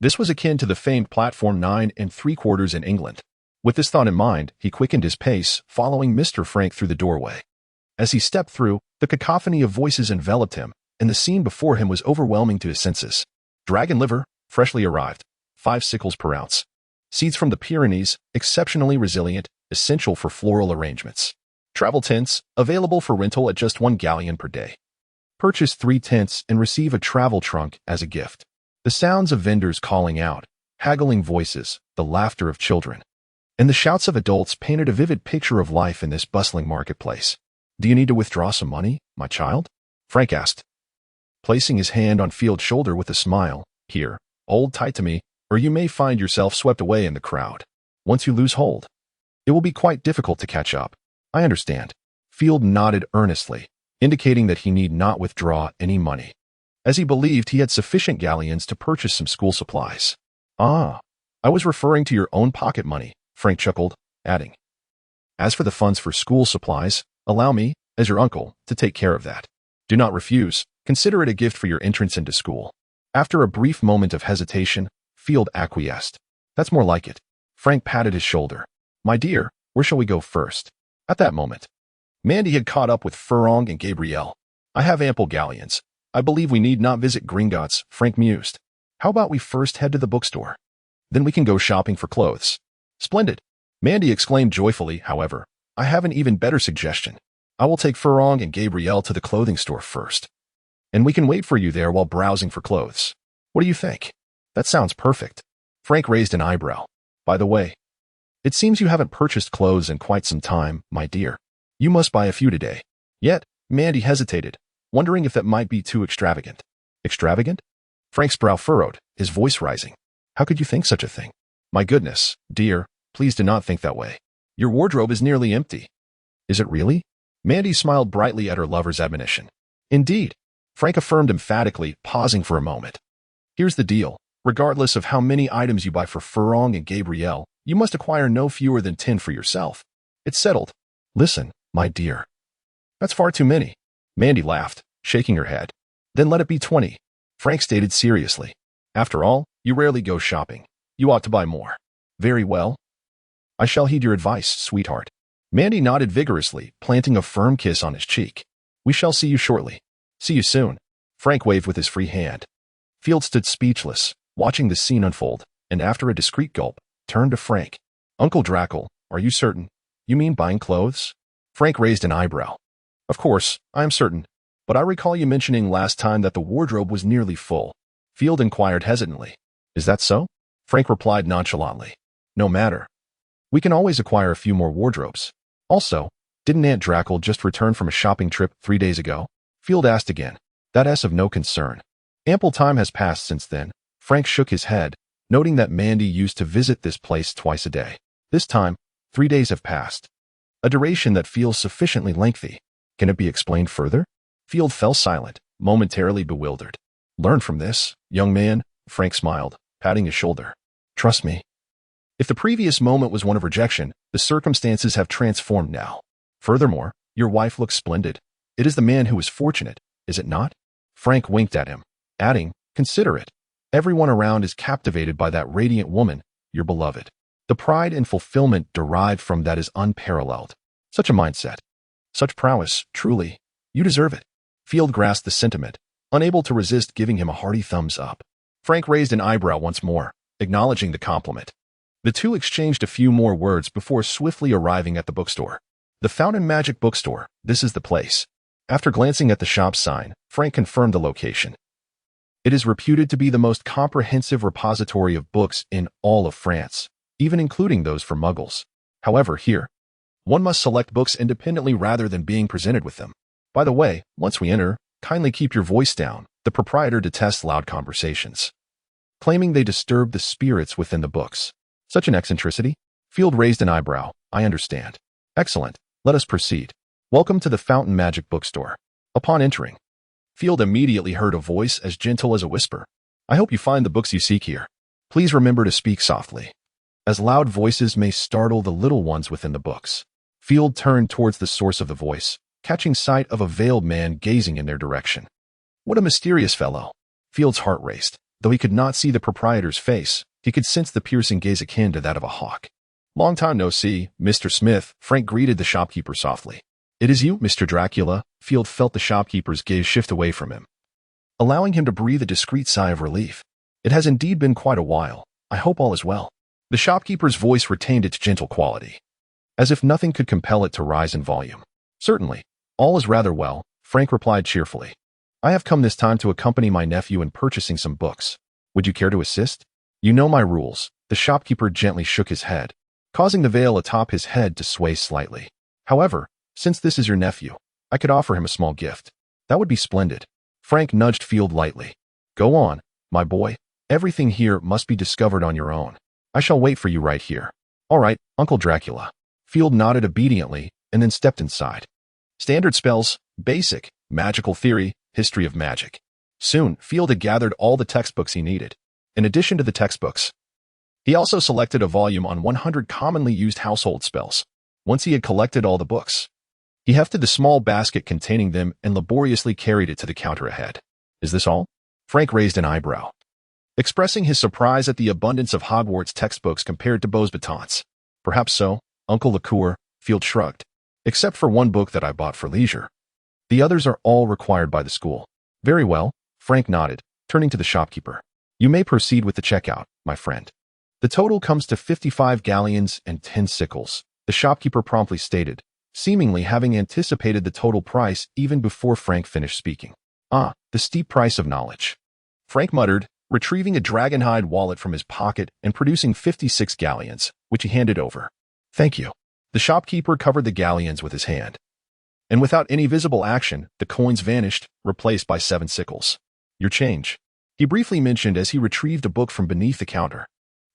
This was akin to the famed platform 9 3/4 in England. With this thought in mind, he quickened his pace, following Mr. Frank through the doorway. As he stepped through, the cacophony of voices enveloped him, and the scene before him was overwhelming to his senses. Dragon liver, freshly arrived, 5 sickles per ounce. Seeds from the Pyrenees, exceptionally resilient, essential for floral arrangements. Travel tents, available for rental at just 1 galleon per day. Purchase 3 tents and receive a travel trunk as a gift. The sounds of vendors calling out, haggling voices, the laughter of children, and the shouts of adults painted a vivid picture of life in this bustling marketplace. Do you need to withdraw some money, my child? Frank asked, placing his hand on Field's shoulder with a smile. Here, hold tight to me, or you may find yourself swept away in the crowd. Once you lose hold, it will be quite difficult to catch up. I understand. Field nodded earnestly, indicating that he need not withdraw any money, as he believed he had sufficient galleons to purchase some school supplies. Ah, I was referring to your own pocket money, Frank chuckled, adding, as for the funds for school supplies, allow me, as your uncle, to take care of that. Do not refuse. Consider it a gift for your entrance into school. After a brief moment of hesitation, Field acquiesced. That's more like it. Frank patted his shoulder. My dear, where shall we go first? At that moment, Mandy had caught up with Ferrand and Gabrielle. I have ample galleons. I believe we need not visit Gringotts, Frank mused. How about we first head to the bookstore? Then we can go shopping for clothes. Splendid. Mandy exclaimed joyfully, however. I have an even better suggestion. I will take Ferrand and Gabrielle to the clothing store first, and we can wait for you there while browsing for clothes. What do you think? That sounds perfect. Frank raised an eyebrow. By the way, it seems you haven't purchased clothes in quite some time, my dear. You must buy a few today. Yet, Mandy hesitated, wondering if that might be too extravagant. Extravagant? Frank's brow furrowed, his voice rising. How could you think such a thing? My goodness, dear, please do not think that way. Your wardrobe is nearly empty. Is it really? Mandy smiled brightly at her lover's admonition. Indeed, Frank affirmed emphatically, pausing for a moment. Here's the deal. Regardless of how many items you buy for Ferrand and Gabrielle, you must acquire no fewer than 10 for yourself. It's settled. Listen, my dear. That's far too many. Mandy laughed, shaking her head. Then let it be 20. Frank stated seriously. After all, you rarely go shopping. You ought to buy more. Very well. I shall heed your advice, sweetheart. Mandy nodded vigorously, planting a firm kiss on his cheek. We shall see you shortly. See you soon. Frank waved with his free hand. Field stood speechless, watching the scene unfold, and after a discreet gulp, turned to Frank. Uncle Draco, are you certain? You mean buying clothes? Frank raised an eyebrow. Of course, I am certain. But I recall you mentioning last time that the wardrobe was nearly full. Field inquired hesitantly. Is that so? Frank replied nonchalantly. No matter. We can always acquire a few more wardrobes. Also, didn't Aunt Drackle just return from a shopping trip 3 days ago? Field asked again. That's of no concern. Ample time has passed since then. Frank shook his head, noting that Mandy used to visit this place twice a day. This time, 3 days have passed. A duration that feels sufficiently lengthy. Can it be explained further? Field fell silent, momentarily bewildered. Learn from this, young man, Frank smiled, patting his shoulder. Trust me. If the previous moment was one of rejection, the circumstances have transformed now. Furthermore, your wife looks splendid. It is the man who is fortunate, is it not? Frank winked at him, adding, consider it. Everyone around is captivated by that radiant woman, your beloved. The pride and fulfillment derived from that is unparalleled. Such a mindset. Such prowess, truly. You deserve it. Field grasped the sentiment, unable to resist giving him a hearty thumbs up. Frank raised an eyebrow once more, acknowledging the compliment. The two exchanged a few more words before swiftly arriving at the bookstore. The Fountain Magic Bookstore, this is the place. After glancing at the shop sign, Frank confirmed the location. It is reputed to be the most comprehensive repository of books in all of France, even including those for muggles. However, here, one must select books independently rather than being presented with them. By the way, once we enter, kindly keep your voice down. The proprietor detests loud conversations, claiming they disturb the spirits within the books. Such an eccentricity? Field raised an eyebrow. I understand. Excellent. Let us proceed. Welcome to the Fountain Magic Bookstore. Upon entering, Field immediately heard a voice as gentle as a whisper. I hope you find the books you seek here. Please remember to speak softly, as loud voices may startle the little ones within the books. Field turned towards the source of the voice, catching sight of a veiled man gazing in their direction. What a mysterious fellow. Field's heart raced. Though he could not see the proprietor's face, he could sense the piercing gaze akin to that of a hawk. Long time no see, Mr. Smith, Frank greeted the shopkeeper softly. It is you, Mr. Dracula. Field felt the shopkeeper's gaze shift away from him, allowing him to breathe a discreet sigh of relief. It has indeed been quite a while. I hope all is well. The shopkeeper's voice retained its gentle quality, as if nothing could compel it to rise in volume. Certainly, all is rather well, Frank replied cheerfully. I have come this time to accompany my nephew in purchasing some books. Would you care to assist? You know my rules. The shopkeeper gently shook his head, causing the veil atop his head to sway slightly. However, since this is your nephew, I could offer him a small gift. That would be splendid. Frank nudged Field lightly. Go on, my boy. Everything here must be discovered on your own. I shall wait for you right here. All right, Uncle Dracula. Field nodded obediently and then stepped inside. Standard spells, basic, magical theory, history of magic. Soon, Field had gathered all the textbooks he needed. In addition to the textbooks, he also selected a volume on 100 commonly used household spells. Once he had collected all the books, he hefted the small basket containing them and laboriously carried it to the counter ahead. Is this all? Frank raised an eyebrow, expressing his surprise at the abundance of Hogwarts textbooks compared to Beauxbatons. Perhaps so, Uncle Delacour. Field shrugged. Except for one book that I bought for leisure. The others are all required by the school. Very well, Frank nodded, turning to the shopkeeper. You may proceed with the checkout, my friend. The total comes to 55 galleons and 10 sickles, the shopkeeper promptly stated, seemingly having anticipated the total price even before Frank finished speaking. Ah, the steep price of knowledge. Frank muttered, retrieving a dragonhide wallet from his pocket and producing 56 galleons, which he handed over. Thank you. The shopkeeper covered the galleons with his hand, and without any visible action, the coins vanished, replaced by 7 sickles. Your change, he briefly mentioned as he retrieved a book from beneath the counter.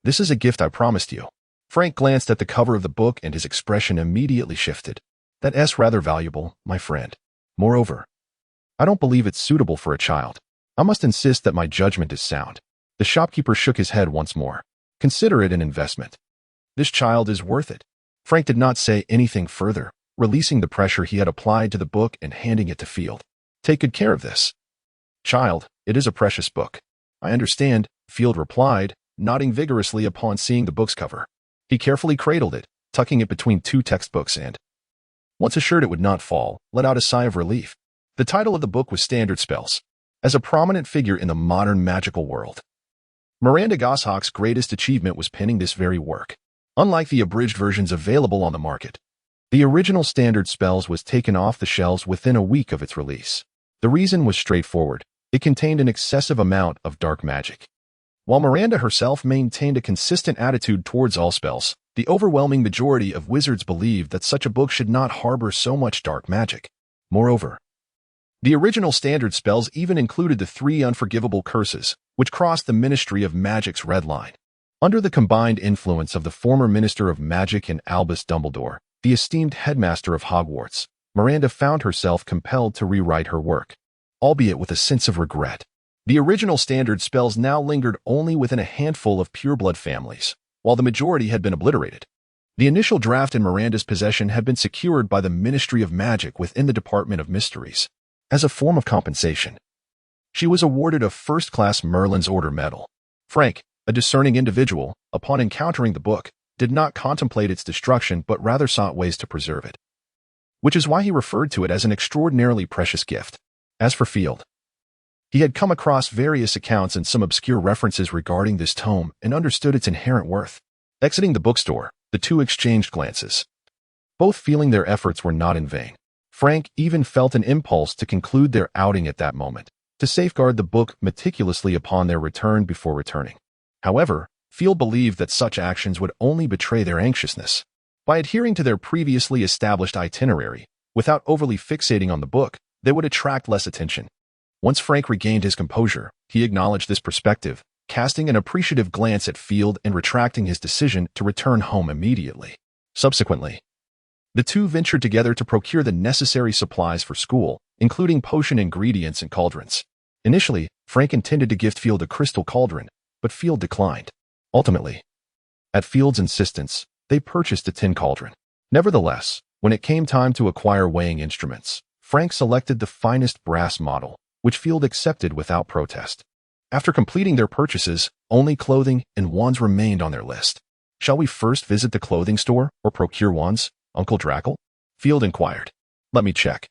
This is a gift I promised you. Frank glanced at the cover of the book and his expression immediately shifted. That's rather valuable, my friend. Moreover, I don't believe it's suitable for a child. I must insist that my judgment is sound. The shopkeeper shook his head once more. Consider it an investment. This child is worth it. Frank did not say anything further, releasing the pressure he had applied to the book and handing it to Field. Take good care of this. Child, it is a precious book. I understand, Field replied, nodding vigorously upon seeing the book's cover. He carefully cradled it, tucking it between two textbooks and, once assured it would not fall, let out a sigh of relief. The title of the book was Standard Spells. As a prominent figure in the modern magical world, Miranda Goshawk's greatest achievement was penning this very work. Unlike the abridged versions available on the market, the original Standard Spells was taken off the shelves within a week of its release. The reason was straightforward. It contained an excessive amount of dark magic. While Miranda herself maintained a consistent attitude towards all spells, the overwhelming majority of wizards believed that such a book should not harbor so much dark magic. Moreover, the original Standard Spells even included the 3 unforgivable curses, which crossed the Ministry of Magic's red line. Under the combined influence of the former Minister of Magic and Albus Dumbledore, the esteemed headmaster of Hogwarts, Miranda found herself compelled to rewrite her work, albeit with a sense of regret. The original Standard Spells now lingered only within a handful of pureblood families, while the majority had been obliterated. The initial draft in Miranda's possession had been secured by the Ministry of Magic within the Department of Mysteries. As a form of compensation, she was awarded a first-class Merlin's Order medal. Frank, a discerning individual, upon encountering the book, did not contemplate its destruction but rather sought ways to preserve it, which is why he referred to it as an extraordinarily precious gift. As for Field, he had come across various accounts and some obscure references regarding this tome and understood its inherent worth. Exiting the bookstore, the two exchanged glances, both feeling their efforts were not in vain. Frank even felt an impulse to conclude their outing at that moment, to safeguard the book meticulously upon their return before returning. However, Field believed that such actions would only betray their anxiousness. By adhering to their previously established itinerary, without overly fixating on the book, they would attract less attention. Once Frank regained his composure, he acknowledged this perspective, casting an appreciative glance at Field and retracting his decision to return home immediately. Subsequently, the two ventured together to procure the necessary supplies for school, including potion ingredients and cauldrons. Initially, Frank intended to gift Field a crystal cauldron, but Field declined. Ultimately, at Field's insistence, they purchased a tin cauldron. Nevertheless, when it came time to acquire weighing instruments, Frank selected the finest brass model, which Field accepted without protest. After completing their purchases, only clothing and wands remained on their list. "Shall we first visit the clothing store or procure wands, Uncle Drackle?" Field inquired. "Let me check."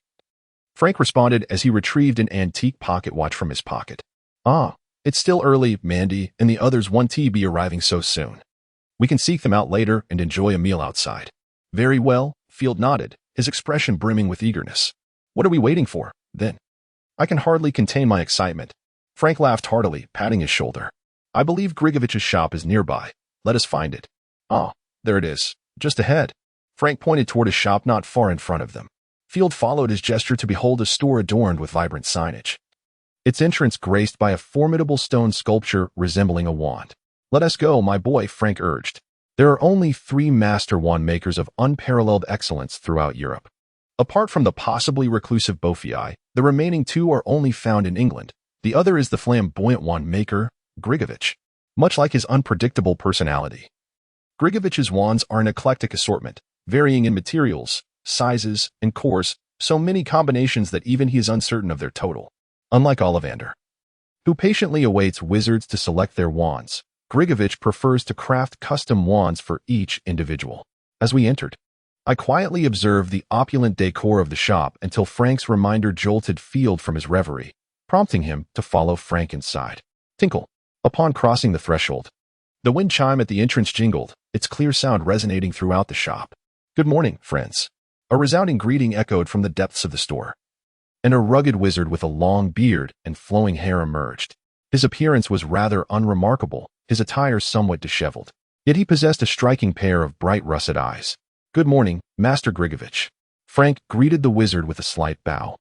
Frank responded as he retrieved an antique pocket watch from his pocket. "Ah, it's still early, Mandy, and the others won't be arriving so soon. We can seek them out later and enjoy a meal outside." "Very well," Field nodded, his expression brimming with eagerness. "What are we waiting for, then?" "I can hardly contain my excitement." Frank laughed heartily, patting his shoulder. "I believe Grigovich's shop is nearby. Let us find it." "Ah, there it is, just ahead." Frank pointed toward a shop not far in front of them. Field followed his gesture to behold a store adorned with vibrant signage, its entrance graced by a formidable stone sculpture resembling a wand. "Let us go, my boy," Frank urged. There are only 3 master wand makers of unparalleled excellence throughout Europe. Apart from the possibly reclusive Beaufy, the remaining 2 are only found in England. The other is the flamboyant wand maker, Grigovich. Much like his unpredictable personality, Grigovich's wands are an eclectic assortment, varying in materials, sizes, and course, so many combinations that even he is uncertain of their total. Unlike Ollivander, who patiently awaits wizards to select their wands, Grigovich prefers to craft custom wands for each individual. As we entered, I quietly observed the opulent decor of the shop until Frank's reminder jolted Field from his reverie, prompting him to follow Frank inside. Tinkle. Upon crossing the threshold, the wind chime at the entrance jingled, its clear sound resonating throughout the shop. "Good morning, friends." A resounding greeting echoed from the depths of the store, and a rugged wizard with a long beard and flowing hair emerged. His appearance was rather unremarkable, his attire somewhat disheveled, yet he possessed a striking pair of bright russet eyes. "Good morning, Master Grigovich." Frank greeted the wizard with a slight bow.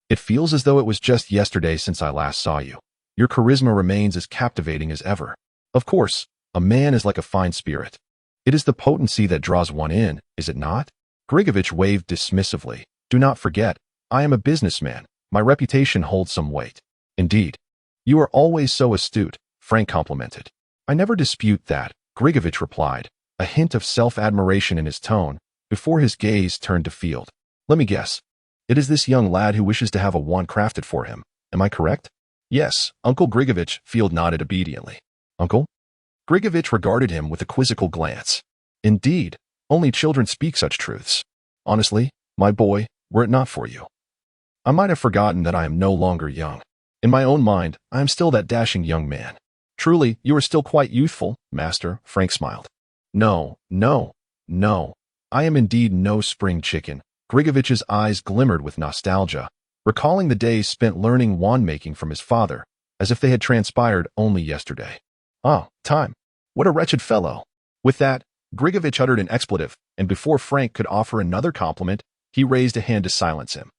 "It feels as though it was just yesterday since I last saw you. Your charisma remains as captivating as ever. Of course, a man is like a fine spirit. It is the potency that draws one in, is it not?" Grigovich waved dismissively. "Do not forget, I am a businessman. My reputation holds some weight." "Indeed. You are always so astute," Frank complimented. "I never dispute that," Grigovich replied, a hint of self-admiration in his tone, before his gaze turned to Field. "Let me guess. It is this young lad who wishes to have a wand crafted for him. Am I correct?" "Yes, Uncle Grigovich," Field nodded obediently. "Uncle?" Grigovich regarded him with a quizzical glance. Indeed, only children speak such truths. Honestly, my boy, were it not for you, I might have forgotten that I am no longer young. In my own mind, I am still that dashing young man. Truly, you are still quite youthful, master, Frank smiled. No, no, no. I am indeed no spring chicken. Grigovich's eyes glimmered with nostalgia, recalling the days spent learning wand-making from his father, as if they had transpired only yesterday. Ah, time. What a wretched fellow. With that, Grigovich uttered an expletive, and before Frank could offer another compliment, he raised a hand to silence him,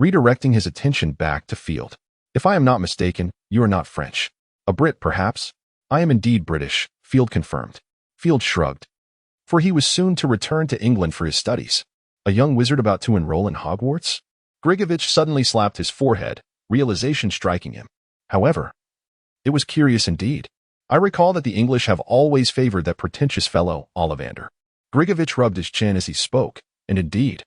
redirecting his attention back to Field. If I am not mistaken, you are not French. A Brit, perhaps? I am indeed British, Field confirmed. Field shrugged, for he was soon to return to England for his studies. A young wizard about to enroll in Hogwarts? Grigovich suddenly slapped his forehead, realization striking him. However, it was curious indeed. I recall that the English have always favored that pretentious fellow, Ollivander. Grigovich rubbed his chin as he spoke, and indeed,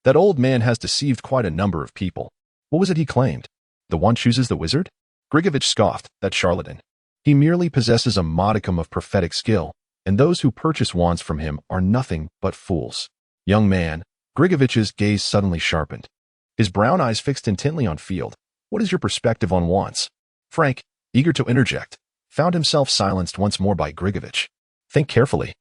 that old man has deceived quite a number of people. What was it he claimed? The one chooses the wizard? Grigovich scoffed, that charlatan. He merely possesses a modicum of prophetic skill, and those who purchase wands from him are nothing but fools. Young man, Grigovich's gaze suddenly sharpened. His brown eyes fixed intently on Field. What is your perspective on wands? Frank, eager to interject, found himself silenced once more by Grigovich. Think carefully.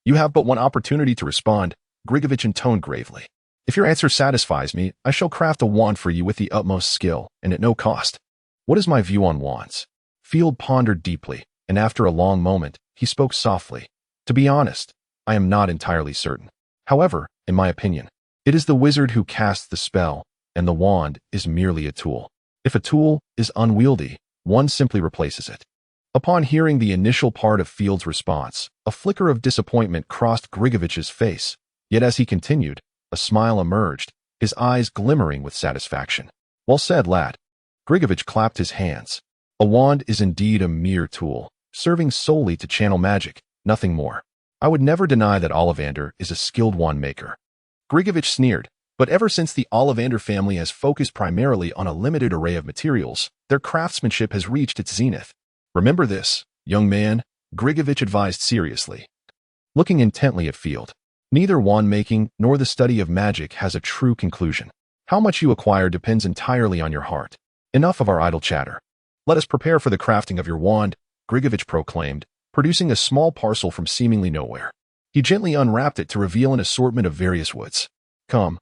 You have but one opportunity to respond, Grigovich intoned gravely. If your answer satisfies me, I shall craft a wand for you with the utmost skill, and at no cost. What is my view on wands? Field pondered deeply, and after a long moment, he spoke softly. To be honest, I am not entirely certain. However, in my opinion, it is the wizard who casts the spell, and the wand is merely a tool. If a tool is unwieldy, one simply replaces it. Upon hearing the initial part of Field's response, a flicker of disappointment crossed Grigovich's face, yet as he continued, a smile emerged, his eyes glimmering with satisfaction. Well said, lad. Grigovich clapped his hands. A wand is indeed a mere tool, serving solely to channel magic, nothing more. I would never deny that Ollivander is a skilled wand maker. Grigovich sneered, but ever since the Ollivander family has focused primarily on a limited array of materials, their craftsmanship has reached its zenith. Remember this, young man, Grigovich advised seriously, looking intently at Field. Neither wand-making nor the study of magic has a true conclusion. How much you acquire depends entirely on your heart. Enough of our idle chatter. Let us prepare for the crafting of your wand, Grigovich proclaimed, producing a small parcel from seemingly nowhere. He gently unwrapped it to reveal an assortment of various woods. Come.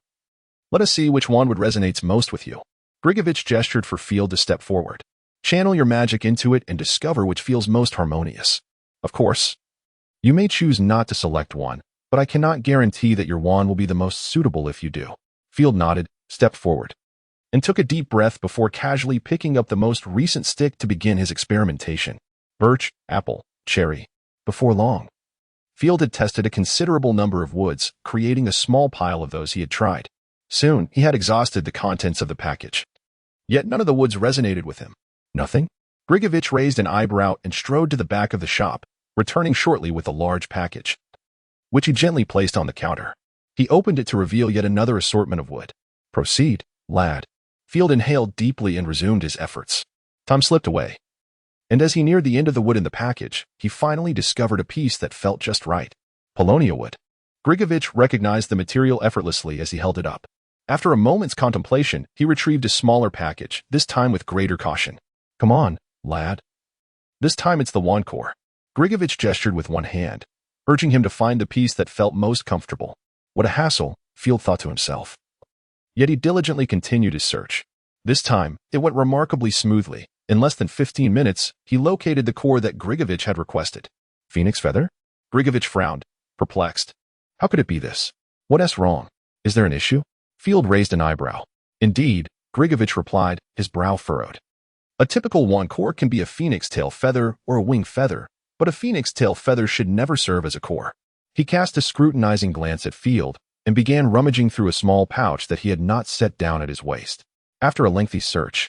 Let us see which wand would resonates most with you. Grigovich gestured for Field to step forward. Channel your magic into it and discover which feels most harmonious. Of course, you may choose not to select one, but I cannot guarantee that your wand will be the most suitable if you do. Field nodded, stepped forward, and took a deep breath before casually picking up the most recent stick to begin his experimentation. Birch, apple, cherry. Before long, Field had tested a considerable number of woods, creating a small pile of those he had tried. Soon, he had exhausted the contents of the package. Yet none of the woods resonated with him. Nothing? Grigovich raised an eyebrow and strode to the back of the shop, returning shortly with a large package, which he gently placed on the counter. He opened it to reveal yet another assortment of wood. Proceed, lad. Field inhaled deeply and resumed his efforts. Time slipped away, and as he neared the end of the wood in the package, he finally discovered a piece that felt just right. Paulownia wood. Grigovich recognized the material effortlessly as he held it up. After a moment's contemplation, he retrieved a smaller package, this time with greater caution. Come on, lad. This time it's the wand core. Grigovich gestured with one hand, urging him to find the piece that felt most comfortable. What a hassle, Field thought to himself. Yet he diligently continued his search. This time, it went remarkably smoothly. In less than 15 minutes, he located the core that Grigovich had requested. Phoenix feather? Grigovich frowned, perplexed. How could it be this? What's wrong? Is there an issue? Field raised an eyebrow. Indeed, Grigovich replied, his brow furrowed. A typical wand core can be a phoenix tail feather or a wing feather, but a phoenix tail feather should never serve as a core. He cast a scrutinizing glance at Field and began rummaging through a small pouch that he had not set down at his waist. After a lengthy search,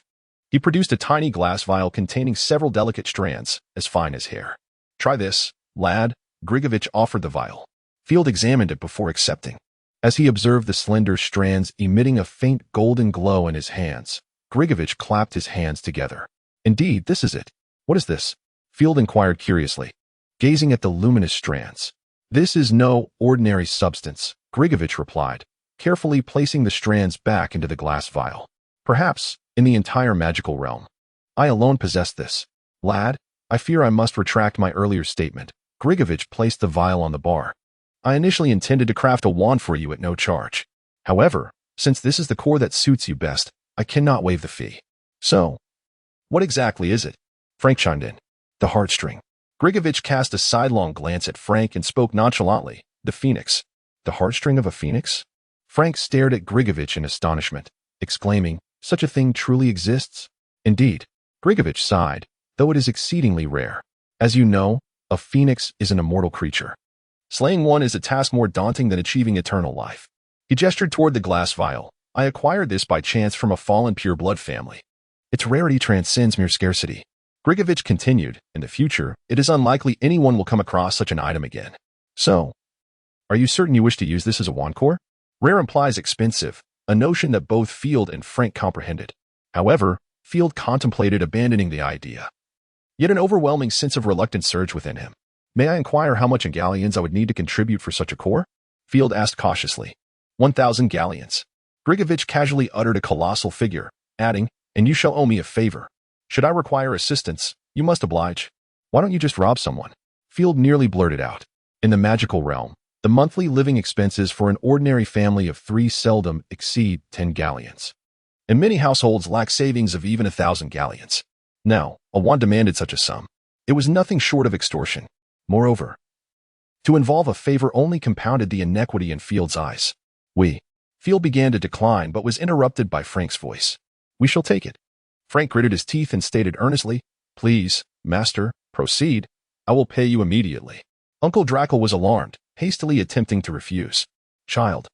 he produced a tiny glass vial containing several delicate strands, as fine as hair. Try this, lad, Grigovich offered the vial. Field examined it before accepting. As he observed the slender strands emitting a faint golden glow in his hands, Grigovich clapped his hands together. Indeed, this is it. What is this? Field inquired curiously. gazing at the luminous strands. "This is no ordinary substance," Grigovich replied, carefully placing the strands back into the glass vial. "Perhaps, in the entire magical realm, I alone possess this. Lad, I fear I must retract my earlier statement." Grigovich placed the vial on the bar. "I initially intended to craft a wand for you at no charge. However, since this is the core that suits you best, I cannot waive the fee." "So, what exactly is it?" Frank chimed in. "The heartstring." Grigovich cast a sidelong glance at Frank and spoke nonchalantly. "The phoenix." "The heartstring of a phoenix?" Frank stared at Grigovich in astonishment, exclaiming, "Such a thing truly exists?" "Indeed." Grigovich sighed, "though it is exceedingly rare. As you know, a phoenix is an immortal creature. Slaying one is a task more daunting than achieving eternal life." He gestured toward the glass vial. "I acquired this by chance from a fallen pure-blood family. Its rarity transcends mere scarcity." Grigovich continued, "In the future, it is unlikely anyone will come across such an item again. So, are you certain you wish to use this as a wand core?" Rare implies expensive, a notion that both Field and Frank comprehended. However, Field contemplated abandoning the idea. Yet an overwhelming sense of reluctance surged within him. "May I inquire how much in galleons I would need to contribute for such a core?" Field asked cautiously. 1,000 galleons. Grigovich casually uttered a colossal figure, adding, "And you shall owe me a favor. Should I require assistance, you must oblige. Why don't you just rob someone?" Field nearly blurted out. In the magical realm, the monthly living expenses for an ordinary family of 3 seldom exceed 10 galleons. And many households lack savings of even 1,000 galleons. Now, a wand demanded such a sum. It was nothing short of extortion. Moreover, to involve a favor only compounded the inequity in Field's eyes. Field began to decline but was interrupted by Frank's voice. "We shall take it." Frank gritted his teeth and stated earnestly, "Please, master, proceed. I will pay you immediately." Uncle Draco was alarmed, hastily attempting to refuse. "Child,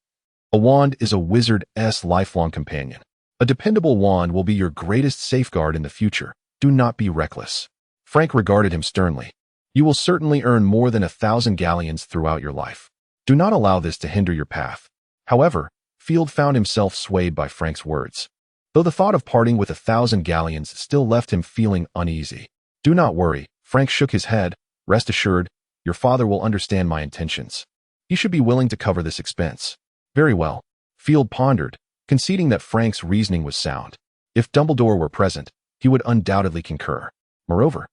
a wand is a wizard's lifelong companion. A dependable wand will be your greatest safeguard in the future. Do not be reckless." Frank regarded him sternly. "You will certainly earn more than 1,000 galleons throughout your life. Do not allow this to hinder your path." However, Field found himself swayed by Frank's words, though the thought of parting with 1,000 galleons still left him feeling uneasy. "Do not worry," Frank shook his head. "Rest assured, your father will understand my intentions. He should be willing to cover this expense." "Very well," Field pondered, conceding that Frank's reasoning was sound. If Dumbledore were present, he would undoubtedly concur. Moreover,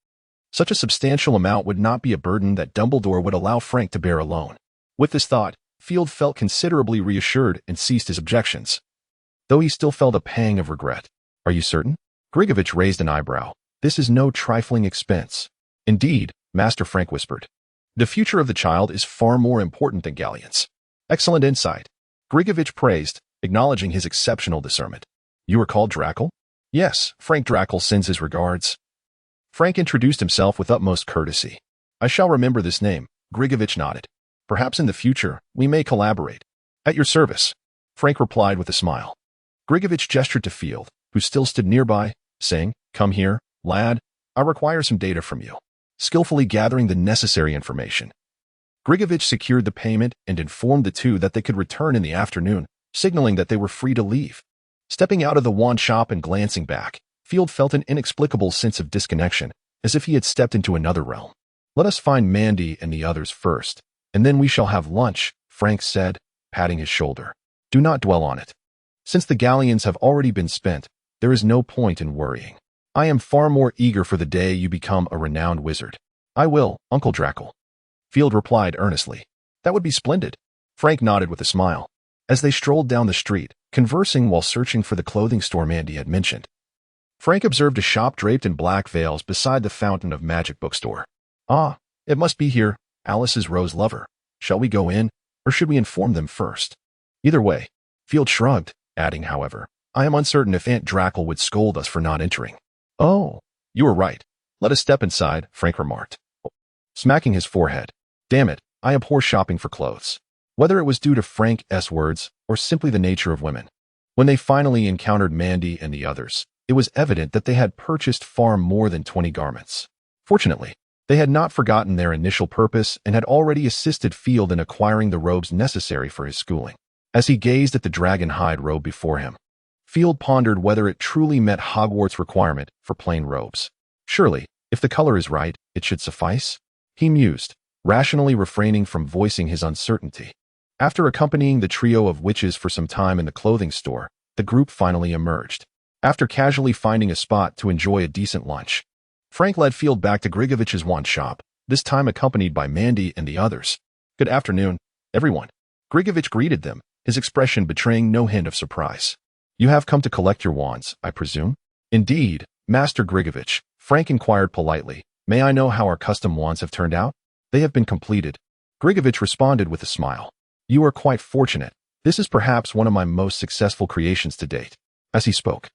such a substantial amount would not be a burden that Dumbledore would allow Frank to bear alone. With this thought, Field felt considerably reassured and ceased his objections, though he still felt a pang of regret. "Are you certain?" Grigovich raised an eyebrow. "This is no trifling expense." "Indeed," Master Frank whispered. "The future of the child is far more important than galleons." "Excellent insight," Grigovich praised, acknowledging his exceptional discernment. "You are called Drackle?" "Yes, Frank Drackle sends his regards." Frank introduced himself with utmost courtesy. "I shall remember this name," Grigovich nodded. "Perhaps in the future, we may collaborate." "At your service," Frank replied with a smile. Grigovich gestured to Field, who still stood nearby, saying, "Come here, lad. I require some data from you." Skillfully gathering the necessary information, Grigovich secured the payment and informed the two that they could return in the afternoon, signaling that they were free to leave. Stepping out of the wand shop and glancing back, Field felt an inexplicable sense of disconnection, as if he had stepped into another realm. "Let us find Mandy and the others first, and then we shall have lunch," Frank said, patting his shoulder. "Do not dwell on it. Since the galleons have already been spent, there is no point in worrying. I am far more eager for the day you become a renowned wizard." "I will, Uncle Drackle," Field replied earnestly. "That would be splendid." Frank nodded with a smile. As they strolled down the street, conversing while searching for the clothing store Mandy had mentioned, Frank observed a shop draped in black veils beside the Fountain of Magic bookstore. "Ah, it must be here, Alice's Rose Lover. Shall we go in, or should we inform them first?" "Either way," Field shrugged, adding, "However, I am uncertain if Aunt Drackle would scold us for not entering." "Oh, you are right. Let us step inside," Frank remarked, smacking his forehead. "Damn it, I abhor shopping for clothes." Whether it was due to Frank's words or simply the nature of women, when they finally encountered Mandy and the others, it was evident that they had purchased far more than 20 garments. Fortunately, they had not forgotten their initial purpose and had already assisted Field in acquiring the robes necessary for his schooling. As he gazed at the dragon hide robe before him, Field pondered whether it truly met Hogwarts' requirement for plain robes. Surely, if the color is right, it should suffice. he mused, rationally refraining from voicing his uncertainty. After accompanying the trio of witches for some time in the clothing store, the group finally emerged. After casually finding a spot to enjoy a decent lunch, Frank led Field back to Grigovich's wand shop, this time accompanied by Mandy and the others. "Good afternoon, everyone." Grigovich greeted them, his expression betraying no hint of surprise. "You have come to collect your wands, I presume?" "Indeed, Master Grigovich," Frank inquired politely. "May I know how our custom wands have turned out?" "They have been completed," Grigovich responded with a smile. "You are quite fortunate. This is perhaps one of my most successful creations to date." As he spoke,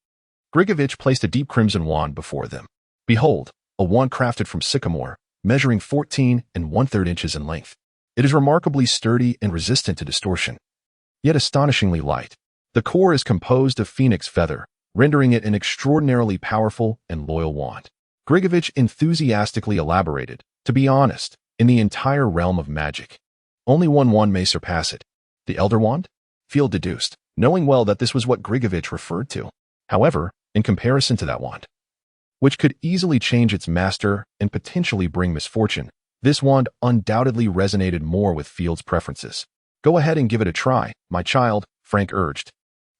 Grigovich placed a deep crimson wand before them. "Behold, a wand crafted from sycamore, measuring 14 1/3 inches in length. It is remarkably sturdy and resistant to distortion, yet astonishingly light. The core is composed of phoenix feather, rendering it an extraordinarily powerful and loyal wand." Grigovich enthusiastically elaborated. "To be honest, in the entire realm of magic, only one wand may surpass it." "The Elder Wand?" Field deduced, knowing well that this was what Grigovich referred to. However, in comparison to that wand, which could easily change its master and potentially bring misfortune, this wand undoubtedly resonated more with Field's preferences. "Go ahead and give it a try, my child," Frank urged,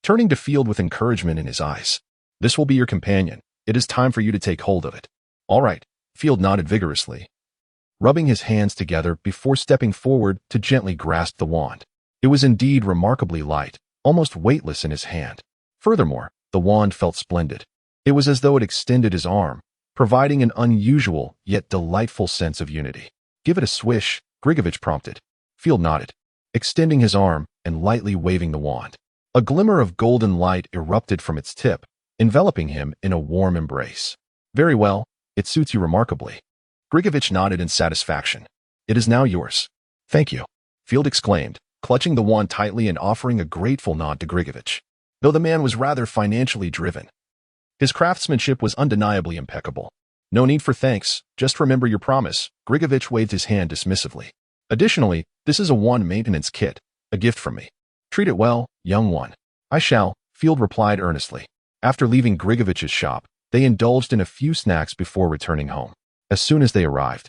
turning to Field with encouragement in his eyes. "This will be your companion. It is time for you to take hold of it." "All right," Field nodded vigorously, rubbing his hands together before stepping forward to gently grasp the wand. It was indeed remarkably light, almost weightless in his hand. Furthermore, the wand felt splendid. It was as though it extended his arm, providing an unusual yet delightful sense of unity. "Give it a swish," Grigovich prompted. Field nodded, extending his arm and lightly waving the wand. A glimmer of golden light erupted from its tip, enveloping him in a warm embrace. "Very well, it suits you remarkably." Grigovich nodded in satisfaction. "It is now yours." "Thank you," Field exclaimed, clutching the wand tightly and offering a grateful nod to Grigovich. Though the man was rather financially driven, his craftsmanship was undeniably impeccable. "No need for thanks, just remember your promise." Grigovich waved his hand dismissively. "Additionally, this is a wand maintenance kit, a gift from me. Treat it well, young one." "I shall," Field replied earnestly. After leaving Grigovich's shop, they indulged in a few snacks before returning home. As soon as they arrived,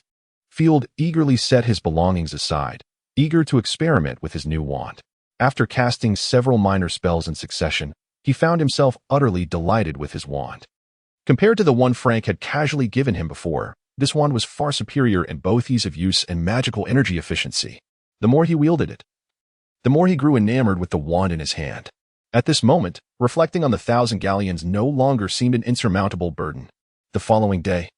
Field eagerly set his belongings aside, eager to experiment with his new wand. After casting several minor spells in succession, he found himself utterly delighted with his wand. Compared to the one Frank had casually given him before, this wand was far superior in both ease of use and magical energy efficiency. The more he wielded it, the more he grew enamored with the wand in his hand. At this moment, reflecting on the 1,000 galleons no longer seemed an insurmountable burden. The following day,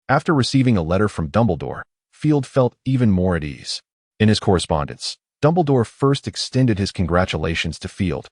after receiving a letter from Dumbledore, Field felt even more at ease. In his correspondence, Dumbledore first extended his congratulations to Field,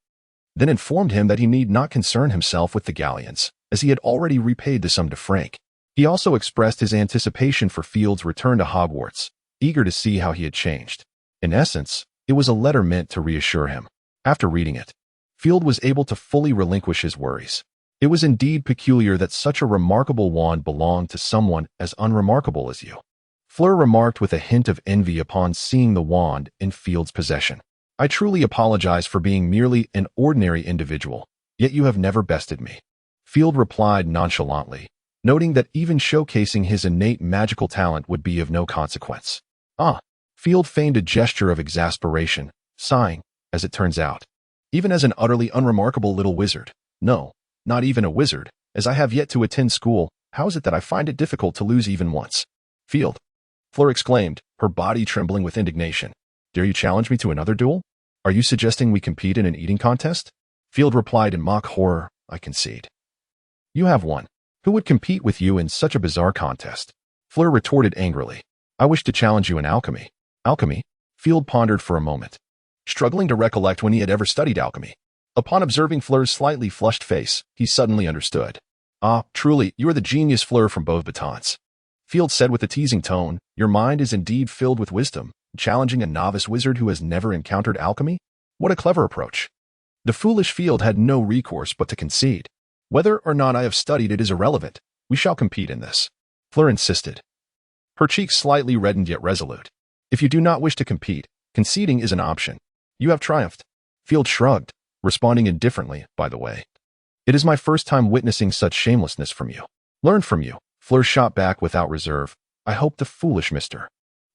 then informed him that he need not concern himself with the galleons, as he had already repaid the sum to Frank. He also expressed his anticipation for Field's return to Hogwarts, eager to see how he had changed. In essence, it was a letter meant to reassure him. After reading it, Field was able to fully relinquish his worries. It was indeed peculiar that such a remarkable wand belonged to someone as unremarkable as you, Fleur remarked with a hint of envy upon seeing the wand in Field's possession. "I truly apologize for being merely an ordinary individual, yet you have never bested me," Field replied nonchalantly, noting that even showcasing his innate magical talent would be of no consequence. "Ah," Field feigned a gesture of exasperation, sighing, "as it turns out, even as an utterly unremarkable little wizard, no, not even a wizard, as I have yet to attend school, how is it that I find it difficult to lose even once?" "Field," Fleur exclaimed, her body trembling with indignation. "Dare you challenge me to another duel? Are you suggesting we compete in an eating contest?" Field replied in mock horror, "I concede. You have won. Who would compete with you in such a bizarre contest?" Fleur retorted angrily. "I wish to challenge you in alchemy." "Alchemy?" Field pondered for a moment, struggling to recollect when he had ever studied alchemy. Upon observing Fleur's slightly flushed face, he suddenly understood. "Ah, truly, you are the genius Fleur from Beauxbatons," Field said with a teasing tone. "Your mind is indeed filled with wisdom, challenging a novice wizard who has never encountered alchemy? What a clever approach." The foolish Field had no recourse but to concede. "Whether or not I have studied it is irrelevant. We shall compete in this," Fleur insisted, her cheeks slightly reddened yet resolute. "If you do not wish to compete, conceding is an option. You have triumphed." Field shrugged, responding indifferently, "By the way, it is my first time witnessing such shamelessness from you." "Learn from you," Fleur shot back without reserve. "I hope the foolish Mr.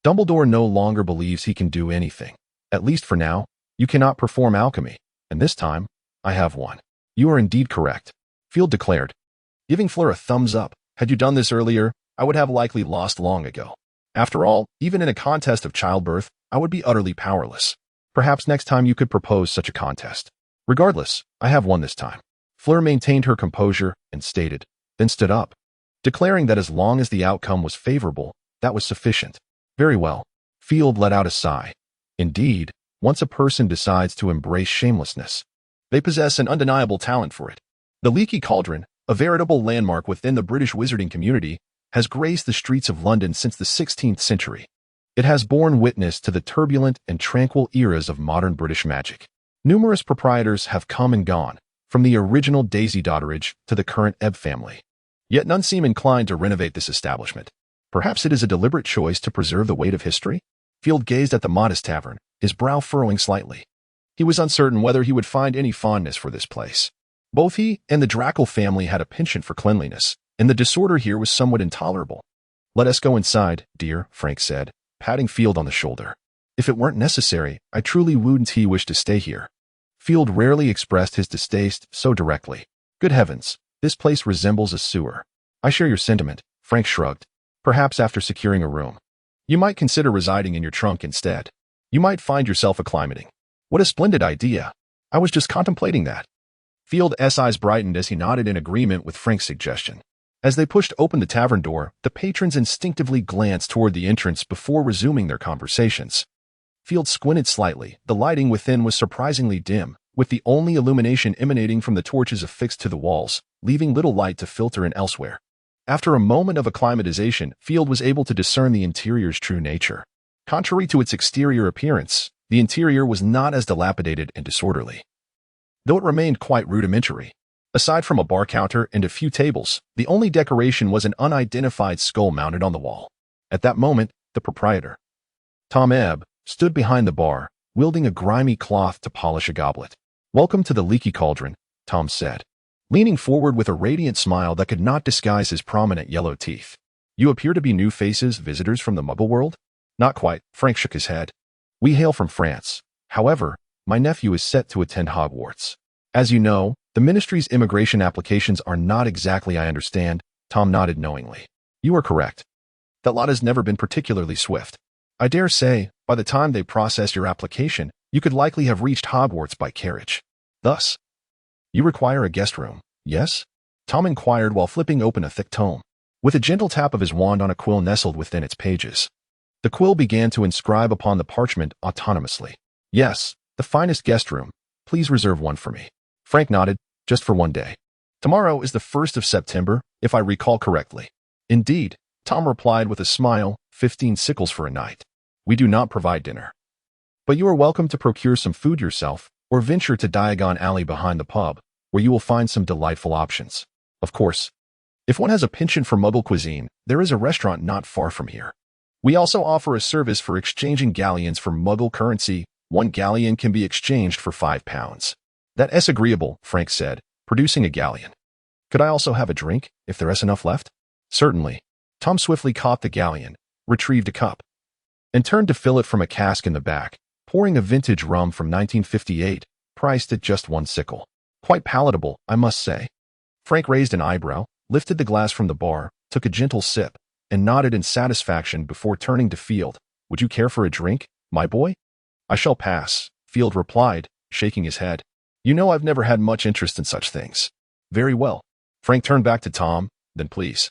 Dumbledore no longer believes he can do anything. At least for now, you cannot perform alchemy, and this time, I have one. You are indeed correct, Field declared, giving Fleur a thumbs up. Had you done this earlier, I would have likely lost long ago. After all, even in a contest of childbirth, I would be utterly powerless. Perhaps next time you could propose such a contest. Regardless, I have won this time. Fleur maintained her composure and stated, then stood up, declaring that as long as the outcome was favorable, that was sufficient. Very well. Field let out a sigh. Indeed, once a person decides to embrace shamelessness, they possess an undeniable talent for it. The Leaky Cauldron, a veritable landmark within the British wizarding community, has graced the streets of London since the 16th century. It has borne witness to the turbulent and tranquil eras of modern British magic. Numerous proprietors have come and gone, from the original Daisy Dotteridge to the current Ebb family. Yet none seem inclined to renovate this establishment. Perhaps it is a deliberate choice to preserve the weight of history? Field gazed at the modest tavern, his brow furrowing slightly. He was uncertain whether he would find any fondness for this place. Both he and the Drackle family had a penchant for cleanliness, and the disorder here was somewhat intolerable. Let us go inside, dear, Frank said, patting Field on the shoulder. If it weren't necessary, I truly wouldn't wish to stay here. Field rarely expressed his distaste so directly. Good heavens, this place resembles a sewer. I share your sentiment, Frank shrugged. Perhaps after securing a room, you might consider residing in your trunk instead. You might find yourself acclimating. What a splendid idea. I was just contemplating that. Field's eyes brightened as he nodded in agreement with Frank's suggestion. As they pushed open the tavern door, the patrons instinctively glanced toward the entrance before resuming their conversations. Field squinted slightly. The lighting within was surprisingly dim, with the only illumination emanating from the torches affixed to the walls, leaving little light to filter in elsewhere. After a moment of acclimatization, Field was able to discern the interior's true nature. Contrary to its exterior appearance, the interior was not as dilapidated and disorderly, though it remained quite rudimentary. Aside from a bar counter and a few tables, the only decoration was an unidentified skull mounted on the wall. At that moment, the proprietor, Tom Ebb, stood behind the bar, wielding a grimy cloth to polish a goblet. "Welcome to the Leaky Cauldron," Tom said, leaning forward with a radiant smile that could not disguise his prominent yellow teeth. "You appear to be new faces, visitors from the Muggle world?" "Not quite," Frank shook his head. "We hail from France. However, my nephew is set to attend Hogwarts. As you know, the Ministry's immigration applications are not exactly, I understand." Tom nodded knowingly. "You are correct. That lot has never been particularly swift. I dare say, by the time they process your application, you could likely have reached Hogwarts by carriage. Thus, you require a guest room, yes?" Tom inquired while flipping open a thick tome. With a gentle tap of his wand on a quill nestled within its pages, the quill began to inscribe upon the parchment autonomously. "Yes, the finest guest room. Please reserve one for me." Frank nodded. "Just for one day. Tomorrow is the 1st of September, if I recall correctly." "Indeed," Tom replied with a smile, 15 sickles for a night. "We do not provide dinner. But you are welcome to procure some food yourself, or venture to Diagon Alley behind the pub, where you will find some delightful options. Of course, if one has a penchant for Muggle cuisine, there is a restaurant not far from here. We also offer a service for exchanging galleons for Muggle currency. One galleon can be exchanged for £5. "That's agreeable," Frank said, producing a galleon. "Could I also have a drink, if there is enough left?" "Certainly." Tom swiftly caught the galleon, retrieved a cup, and turned to fill it from a cask in the back, pouring a vintage rum from 1958, priced at just 1 sickle. "Quite palatable, I must say." Frank raised an eyebrow, lifted the glass from the bar, took a gentle sip, and nodded in satisfaction before turning to Field. "Would you care for a drink, my boy?" "I shall pass," Field replied, shaking his head. "You know I've never had much interest in such things." "Very well." Frank turned back to Tom. "Then please,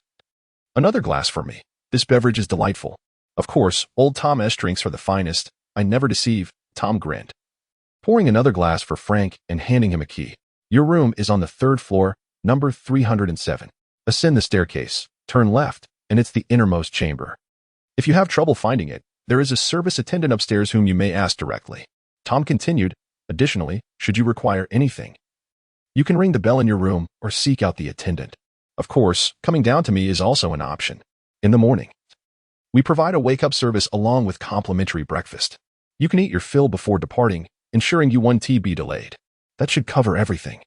another glass for me. This beverage is delightful." "Of course, old Tom's drinks are the finest. I never deceive," Tom grinned, pouring another glass for Frank and handing him a key. "Your room is on the 3rd floor, number 307. Ascend the staircase, turn left, and it's the innermost chamber. If you have trouble finding it, there is a service attendant upstairs whom you may ask directly." Tom continued, "Additionally, should you require anything, you can ring the bell in your room or seek out the attendant. Of course, coming down to me is also an option. In the morning, we provide a wake-up service along with complimentary breakfast. You can eat your fill before departing, ensuring you won't be delayed. That should cover everything.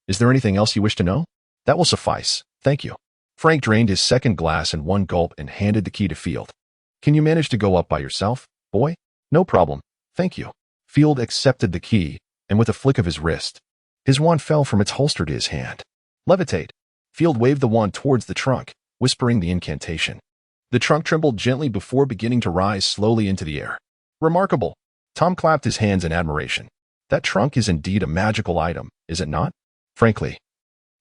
Is there anything else you wish to know?" "That will suffice, thank you." Frank drained his second glass in one gulp and handed the key to Field. Can you manage to go up by yourself, boy? No problem, thank you. Field accepted the key, and with a flick of his wrist, his wand fell from its holster to his hand. Levitate. Field waved the wand towards the trunk, whispering the incantation. The trunk trembled gently before beginning to rise slowly into the air. Remarkable. Tom clapped his hands in admiration. That trunk is indeed a magical item, is it not? Frankly,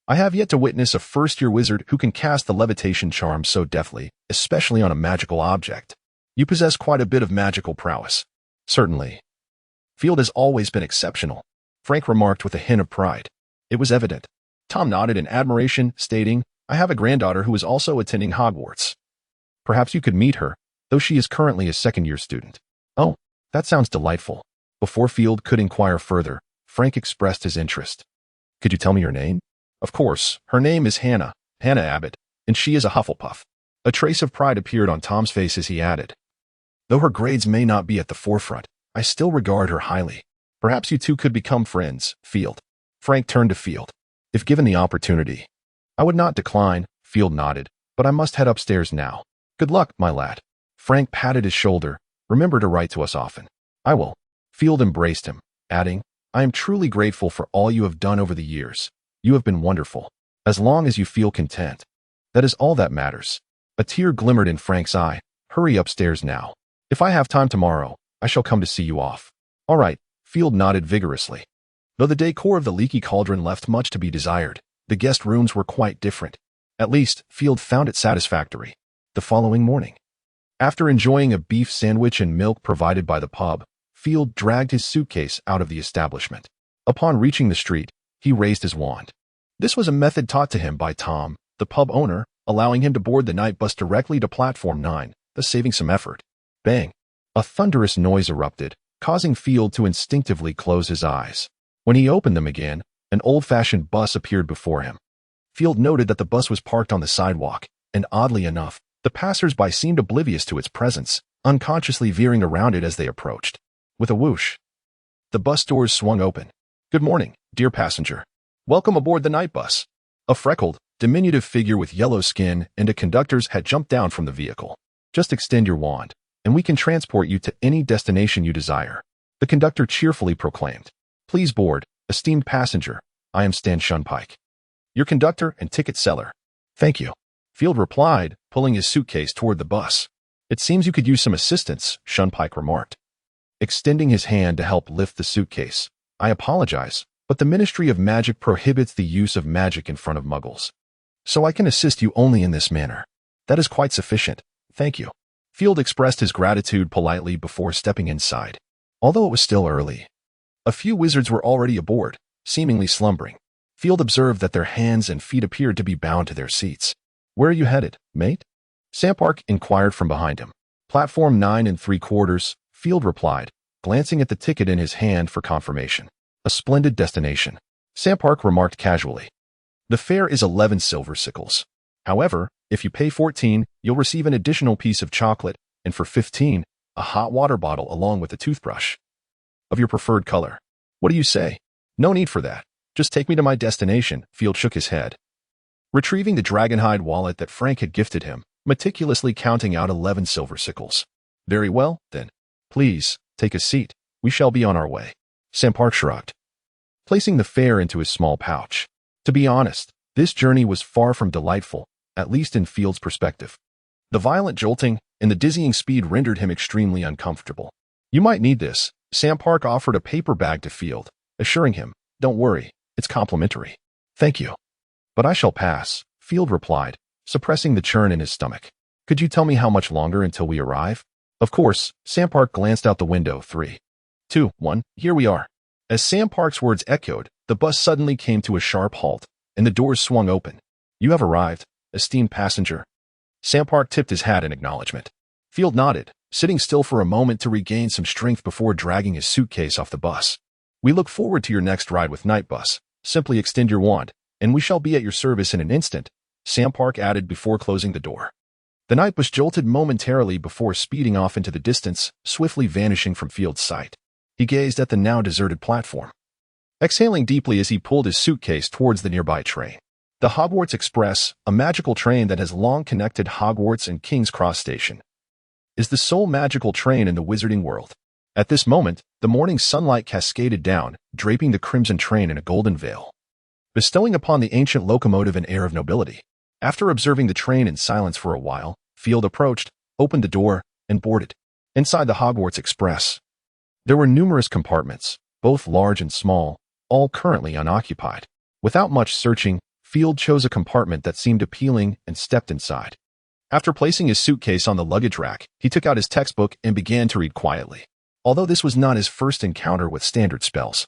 I have yet to witness a first-year wizard who can cast the levitation charm so deftly, especially on a magical object. You possess quite a bit of magical prowess. Certainly. Field has always been exceptional, Frank remarked with a hint of pride. It was evident. Tom nodded in admiration, stating, I have a granddaughter who is also attending Hogwarts. Perhaps you could meet her, though she is currently a second-year student. Oh, that sounds delightful. Before Field could inquire further, Frank expressed his interest. Could you tell me her name? Of course, her name is Hannah Abbott, and she is a Hufflepuff. A trace of pride appeared on Tom's face as he added, though her grades may not be at the forefront, I still regard her highly. Perhaps you two could become friends, Field. Frank turned to Field. If given the opportunity, I would not decline, Field nodded, but I must head upstairs now. Good luck, my lad. Frank patted his shoulder. Remember to write to us often. I will. Field embraced him, adding, I am truly grateful for all you have done over the years. You have been wonderful. As long as you feel content, that is all that matters. A tear glimmered in Frank's eye. Hurry upstairs now. If I have time tomorrow, I shall come to see you off. All right, Field nodded vigorously. Though the decor of the Leaky Cauldron left much to be desired, the guest rooms were quite different. At least, Field found it satisfactory. The following morning, after enjoying a beef sandwich and milk provided by the pub, Field dragged his suitcase out of the establishment. Upon reaching the street, he raised his wand. This was a method taught to him by Tom, the pub owner, allowing him to board the night bus directly to platform 9, thus saving some effort. Bang! A thunderous noise erupted, causing Field to instinctively close his eyes. When he opened them again, an old-fashioned bus appeared before him. Field noted that the bus was parked on the sidewalk, and oddly enough, the passers-by seemed oblivious to its presence, unconsciously veering around it as they approached. With a whoosh, the bus doors swung open. Good morning, dear passenger. Welcome aboard the night bus. A freckled, diminutive figure with yellow skin and a conductor's had jumped down from the vehicle. Just extend your wand, and we can transport you to any destination you desire. The conductor cheerfully proclaimed. Please board, esteemed passenger. I am Stan Shunpike, your conductor and ticket seller. Thank you. Field replied, pulling his suitcase toward the bus. It seems you could use some assistance, Shunpike remarked, extending his hand to help lift the suitcase. I apologize, but the Ministry of Magic prohibits the use of magic in front of muggles. So I can assist you only in this manner. That is quite sufficient. Thank you. Field expressed his gratitude politely before stepping inside. Although it was still early, a few wizards were already aboard, seemingly slumbering. Field observed that their hands and feet appeared to be bound to their seats. Where are you headed, mate? Sampark inquired from behind him. Platform 9 3/4, Field replied, glancing at the ticket in his hand for confirmation. A splendid destination, Sampark remarked casually. The fare is 11 silver sickles. However, if you pay 14, you'll receive an additional piece of chocolate, and for 15, a hot water bottle along with a toothbrush. Of your preferred color. What do you say? No need for that. Just take me to my destination, Field shook his head, retrieving the dragonhide wallet that Frank had gifted him, meticulously counting out 11 silver sickles. Very well, then. Please, take a seat. We shall be on our way. Sampark shrugged, placing the fare into his small pouch. To be honest, this journey was far from delightful, at least in Field's perspective. The violent jolting and the dizzying speed rendered him extremely uncomfortable. You might need this. Sampark offered a paper bag to Field, assuring him, don't worry, it's complimentary. Thank you. But I shall pass, Field replied, suppressing the churn in his stomach. Could you tell me how much longer until we arrive? Of course, Sampark glanced out the window. 3, 2, 1, here we are. As Sampark's words echoed, the bus suddenly came to a sharp halt, and the doors swung open. You have arrived, esteemed passenger. Sampark tipped his hat in acknowledgement. Field nodded, sitting still for a moment to regain some strength before dragging his suitcase off the bus. We look forward to your next ride with Night Bus. Simply extend your wand, and we shall be at your service in an instant, Sampark added before closing the door. The night bus jolted momentarily before speeding off into the distance, swiftly vanishing from Field's sight. He gazed at the now deserted platform, exhaling deeply as he pulled his suitcase towards the nearby train. The Hogwarts Express, a magical train that has long connected Hogwarts and King's Cross Station, is the sole magical train in the wizarding world. At this moment, the morning sunlight cascaded down, draping the crimson train in a golden veil, bestowing upon the ancient locomotive an air of nobility. After observing the train in silence for a while, Field approached, opened the door, and boarded. Inside the Hogwarts Express, there were numerous compartments, both large and small, all currently unoccupied. Without much searching, Field chose a compartment that seemed appealing and stepped inside. After placing his suitcase on the luggage rack, he took out his textbook and began to read quietly. Although this was not his first encounter with standard spells,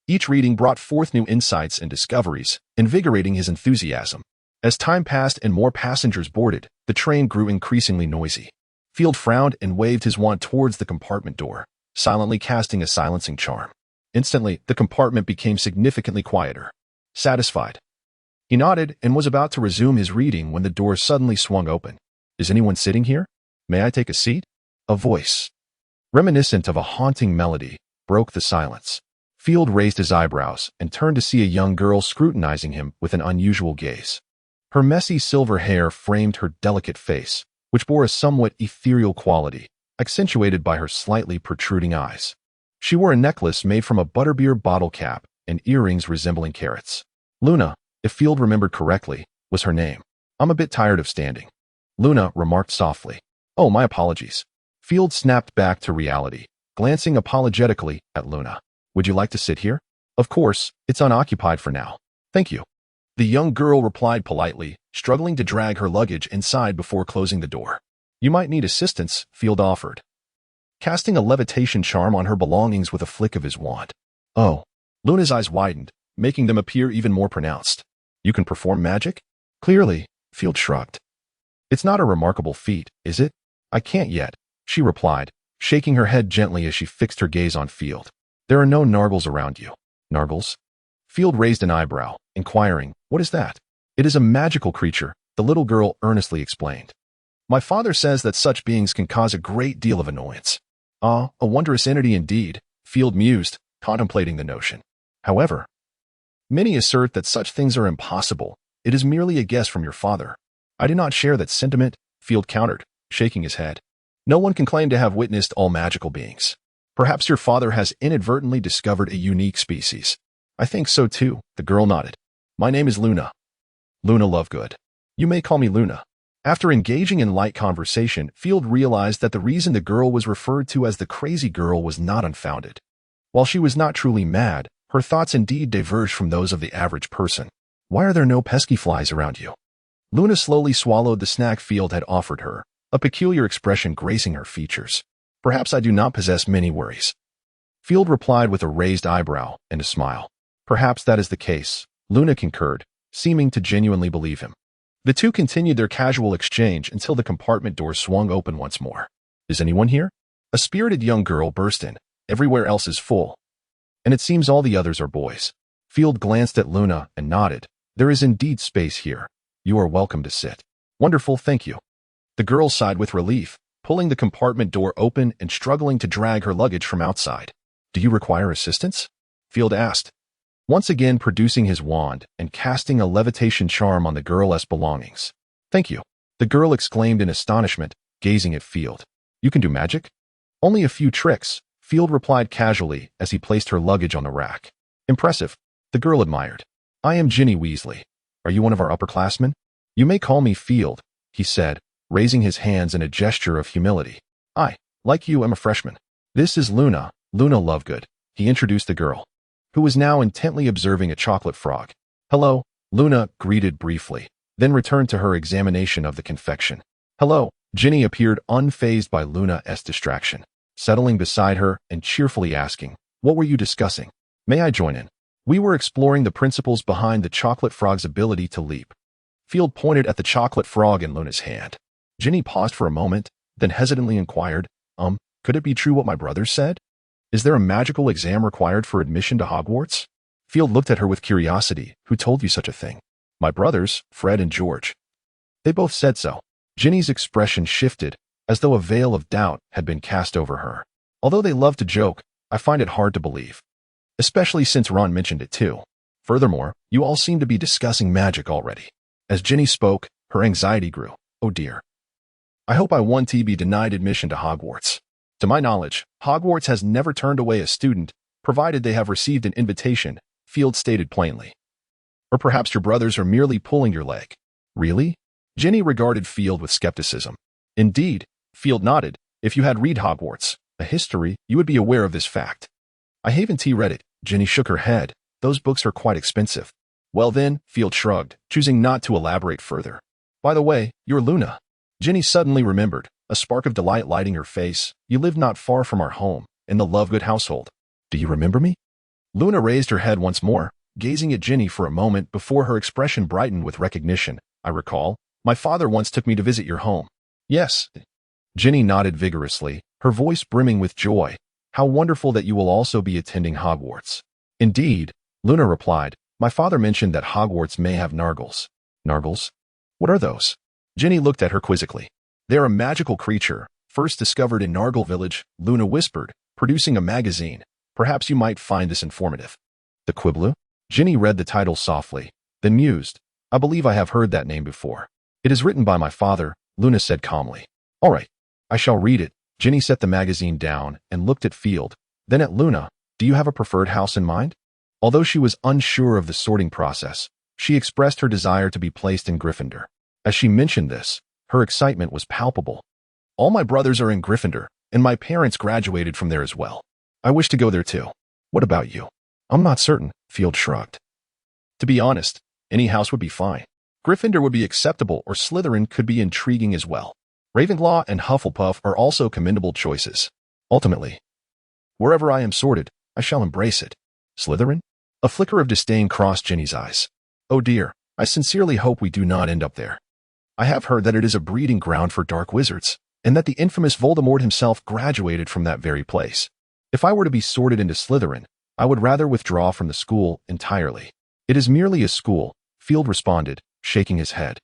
each reading brought forth new insights and discoveries, invigorating his enthusiasm. As time passed and more passengers boarded, the train grew increasingly noisy. Field frowned and waved his wand towards the compartment door, silently casting a silencing charm. Instantly, the compartment became significantly quieter. Satisfied, he nodded and was about to resume his reading when the door suddenly swung open. "Is anyone sitting here? May I take a seat?" A voice, reminiscent of a haunting melody, broke the silence. Field raised his eyebrows and turned to see a young girl scrutinizing him with an unusual gaze. Her messy silver hair framed her delicate face, which bore a somewhat ethereal quality, accentuated by her slightly protruding eyes. She wore a necklace made from a butterbeer bottle cap and earrings resembling carrots. Luna, if Field remembered correctly, was her name. "I'm a bit tired of standing," Luna remarked softly. "Oh, my apologies." Field snapped back to reality, glancing apologetically at Luna. "Would you like to sit here?" "Of course, it's unoccupied for now. Thank you." The young girl replied politely, struggling to drag her luggage inside before closing the door. "You might need assistance," Field offered, casting a levitation charm on her belongings with a flick of his wand. "Oh." Luna's eyes widened, making them appear even more pronounced. "You can perform magic?" "Clearly," Field shrugged. "It's not a remarkable feat, is it?" "I can't yet," she replied, shaking her head gently as she fixed her gaze on Field. "There are no nargles around you." "Nargles?" Field raised an eyebrow, inquiring, "What is that?" "It is a magical creature," the little girl earnestly explained. "My father says that such beings can cause a great deal of annoyance." "Ah, a wondrous entity indeed," Field mused, contemplating the notion. "However, many assert that such things are impossible. It is merely a guess from your father." "I do not share that sentiment," Field countered, shaking his head. "No one can claim to have witnessed all magical beings. Perhaps your father has inadvertently discovered a unique species." "I think so too," the girl nodded. "My name is Luna. Luna Lovegood. You may call me Luna." After engaging in light conversation, Field realized that the reason the girl was referred to as the crazy girl was not unfounded. While she was not truly mad, her thoughts indeed diverged from those of the average person. "Why are there no pesky flies around you?" Luna slowly swallowed the snack Field had offered her, a peculiar expression gracing her features. "Perhaps I do not possess many worries." Field replied with a raised eyebrow and a smile. "Perhaps that is the case," Luna concurred, seeming to genuinely believe him. The two continued their casual exchange until the compartment door swung open once more. "Is anyone here?" A spirited young girl burst in. "Everywhere else is full, and it seems all the others are boys." Field glanced at Luna and nodded. "There is indeed space here. You are welcome to sit." "Wonderful, thank you." The girl sighed with relief, pulling the compartment door open and struggling to drag her luggage from outside. "Do you require assistance?" Field asked, once again producing his wand and casting a levitation charm on the girl's belongings. "Thank you," the girl exclaimed in astonishment, gazing at Field. "You can do magic?" "Only a few tricks," Field replied casually as he placed her luggage on the rack. "Impressive," the girl admired. "I am Ginny Weasley. Are you one of our upperclassmen?" "You may call me Field," he said, raising his hands in a gesture of humility. "I, like you, am a freshman. This is Luna Lovegood," he introduced the girl, who was now intently observing a chocolate frog. "Hello," Luna greeted briefly, then returned to her examination of the confection. "Hello." Ginny appeared unfazed by Luna's distraction, settling beside her and cheerfully asking, "What were you discussing? May I join in?" "We were exploring the principles behind the chocolate frog's ability to leap." Field pointed at the chocolate frog in Luna's hand. Ginny paused for a moment, then hesitantly inquired, Could it be true what my brother said? Is there a magical exam required for admission to Hogwarts?" Field looked at her with curiosity. "Who told you such a thing?" "My brothers, Fred and George. They both said so." Ginny's expression shifted, as though a veil of doubt had been cast over her. "Although they love to joke, I find it hard to believe. Especially since Ron mentioned it too. Furthermore, you all seem to be discussing magic already." As Ginny spoke, her anxiety grew. "Oh dear. I hope I won't be denied admission to Hogwarts. To my knowledge, Hogwarts has never turned away a student, provided they have received an invitation, Field stated plainly. Or perhaps your brothers are merely pulling your leg. Really? Ginny regarded Field with skepticism. Indeed, Field nodded. If you had read Hogwarts, a history, you would be aware of this fact. I haven't read it. Ginny shook her head. Those books are quite expensive. Well then, Field shrugged, choosing not to elaborate further. By the way, you're Luna. Ginny suddenly remembered, a spark of delight lighting her face. You live not far from our home, in the Lovegood household. Do you remember me? Luna raised her head once more, gazing at Ginny for a moment before her expression brightened with recognition. I recall, my father once took me to visit your home. Yes. Ginny nodded vigorously, her voice brimming with joy. How wonderful that you will also be attending Hogwarts. Indeed, Luna replied. My father mentioned that Hogwarts may have Nargles. Nargles? What are those? Ginny looked at her quizzically. They're a magical creature, first discovered in Nargle Village, Luna whispered, producing a magazine. Perhaps you might find this informative. The Quibblu? Ginny read the title softly, then mused. I believe I have heard that name before. It is written by my father, Luna said calmly. All right, I shall read it. Ginny set the magazine down and looked at Field, then at Luna. Do you have a preferred house in mind? Although she was unsure of the sorting process, she expressed her desire to be placed in Gryffindor. As she mentioned this, her excitement was palpable. All my brothers are in Gryffindor, and my parents graduated from there as well. I wish to go there too. What about you? I'm not certain, Field shrugged. To be honest, any house would be fine. Gryffindor would be acceptable, or Slytherin could be intriguing as well. Ravenclaw and Hufflepuff are also commendable choices. Ultimately, wherever I am sorted, I shall embrace it. Slytherin? A flicker of disdain crossed Ginny's eyes. Oh dear, I sincerely hope we do not end up there. I have heard that it is a breeding ground for dark wizards, and that the infamous Voldemort himself graduated from that very place. If I were to be sorted into Slytherin, I would rather withdraw from the school entirely. It is merely a school, Field responded, shaking his head.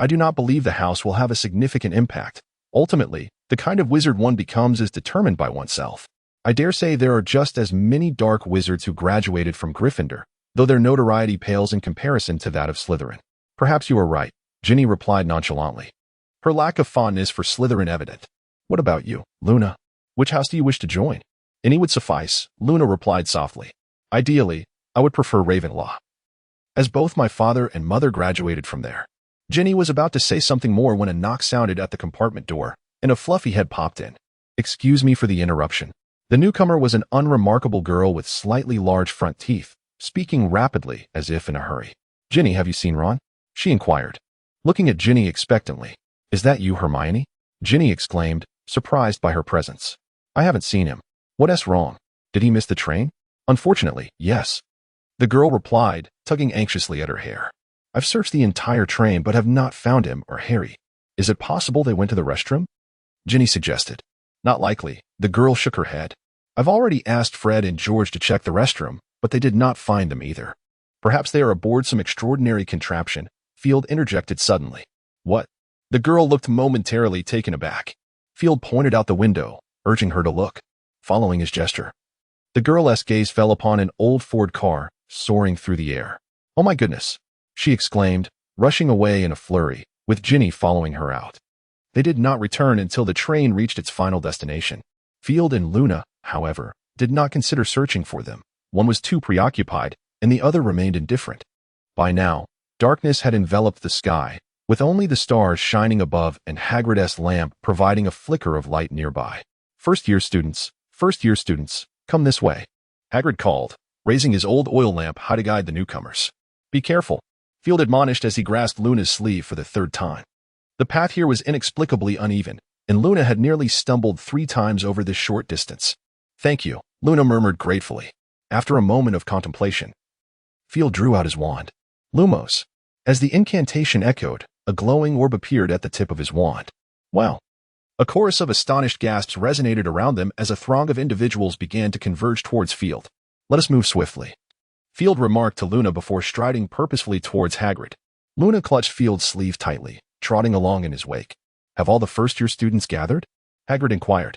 I do not believe the house will have a significant impact. Ultimately, the kind of wizard one becomes is determined by oneself. I dare say there are just as many dark wizards who graduated from Gryffindor, though their notoriety pales in comparison to that of Slytherin. Perhaps you are right, Ginny replied nonchalantly. Her lack of fondness for Slytherin evident. What about you, Luna? Which house do you wish to join? Any would suffice, Luna replied softly. Ideally, I would prefer Ravenclaw, as both my father and mother graduated from there. Ginny was about to say something more when a knock sounded at the compartment door, and a fluffy head popped in. Excuse me for the interruption. The newcomer was an unremarkable girl with slightly large front teeth, speaking rapidly as if in a hurry. Ginny, have you seen Ron? She inquired, looking at Ginny expectantly. Is that you, Hermione? Ginny exclaimed, surprised by her presence. I haven't seen him. What's wrong? Did he miss the train? Unfortunately, yes. The girl replied, tugging anxiously at her hair. I've searched the entire train but have not found him or Harry. Is it possible they went to the restroom? Ginny suggested. Not likely. The girl shook her head. I've already asked Fred and George to check the restroom, but they did not find them either. Perhaps they are aboard some extraordinary contraption, Field interjected suddenly. What? The girl looked momentarily taken aback. Field pointed out the window, urging her to look. Following his gesture, the girl's gaze fell upon an old Ford car, soaring through the air. Oh my goodness, she exclaimed, rushing away in a flurry, with Ginny following her out. They did not return until the train reached its final destination. Field and Luna, however, did not consider searching for them. One was too preoccupied, and the other remained indifferent. By now, darkness had enveloped the sky, with only the stars shining above and Hagrid's lamp providing a flicker of light nearby. First-year students, come this way, Hagrid called, raising his old oil lamp high to guide the newcomers. Be careful, Field admonished as he grasped Luna's sleeve for the third time. The path here was inexplicably uneven, and Luna had nearly stumbled 3 times over this short distance. Thank you, Luna murmured gratefully. After a moment of contemplation, Field drew out his wand. Lumos. As the incantation echoed, a glowing orb appeared at the tip of his wand. Wow. A chorus of astonished gasps resonated around them as a throng of individuals began to converge towards Field. Let us move swiftly, Field remarked to Luna before striding purposefully towards Hagrid. Luna clutched Field's sleeve tightly, trotting along in his wake. Have all the first-year students gathered? Hagrid inquired,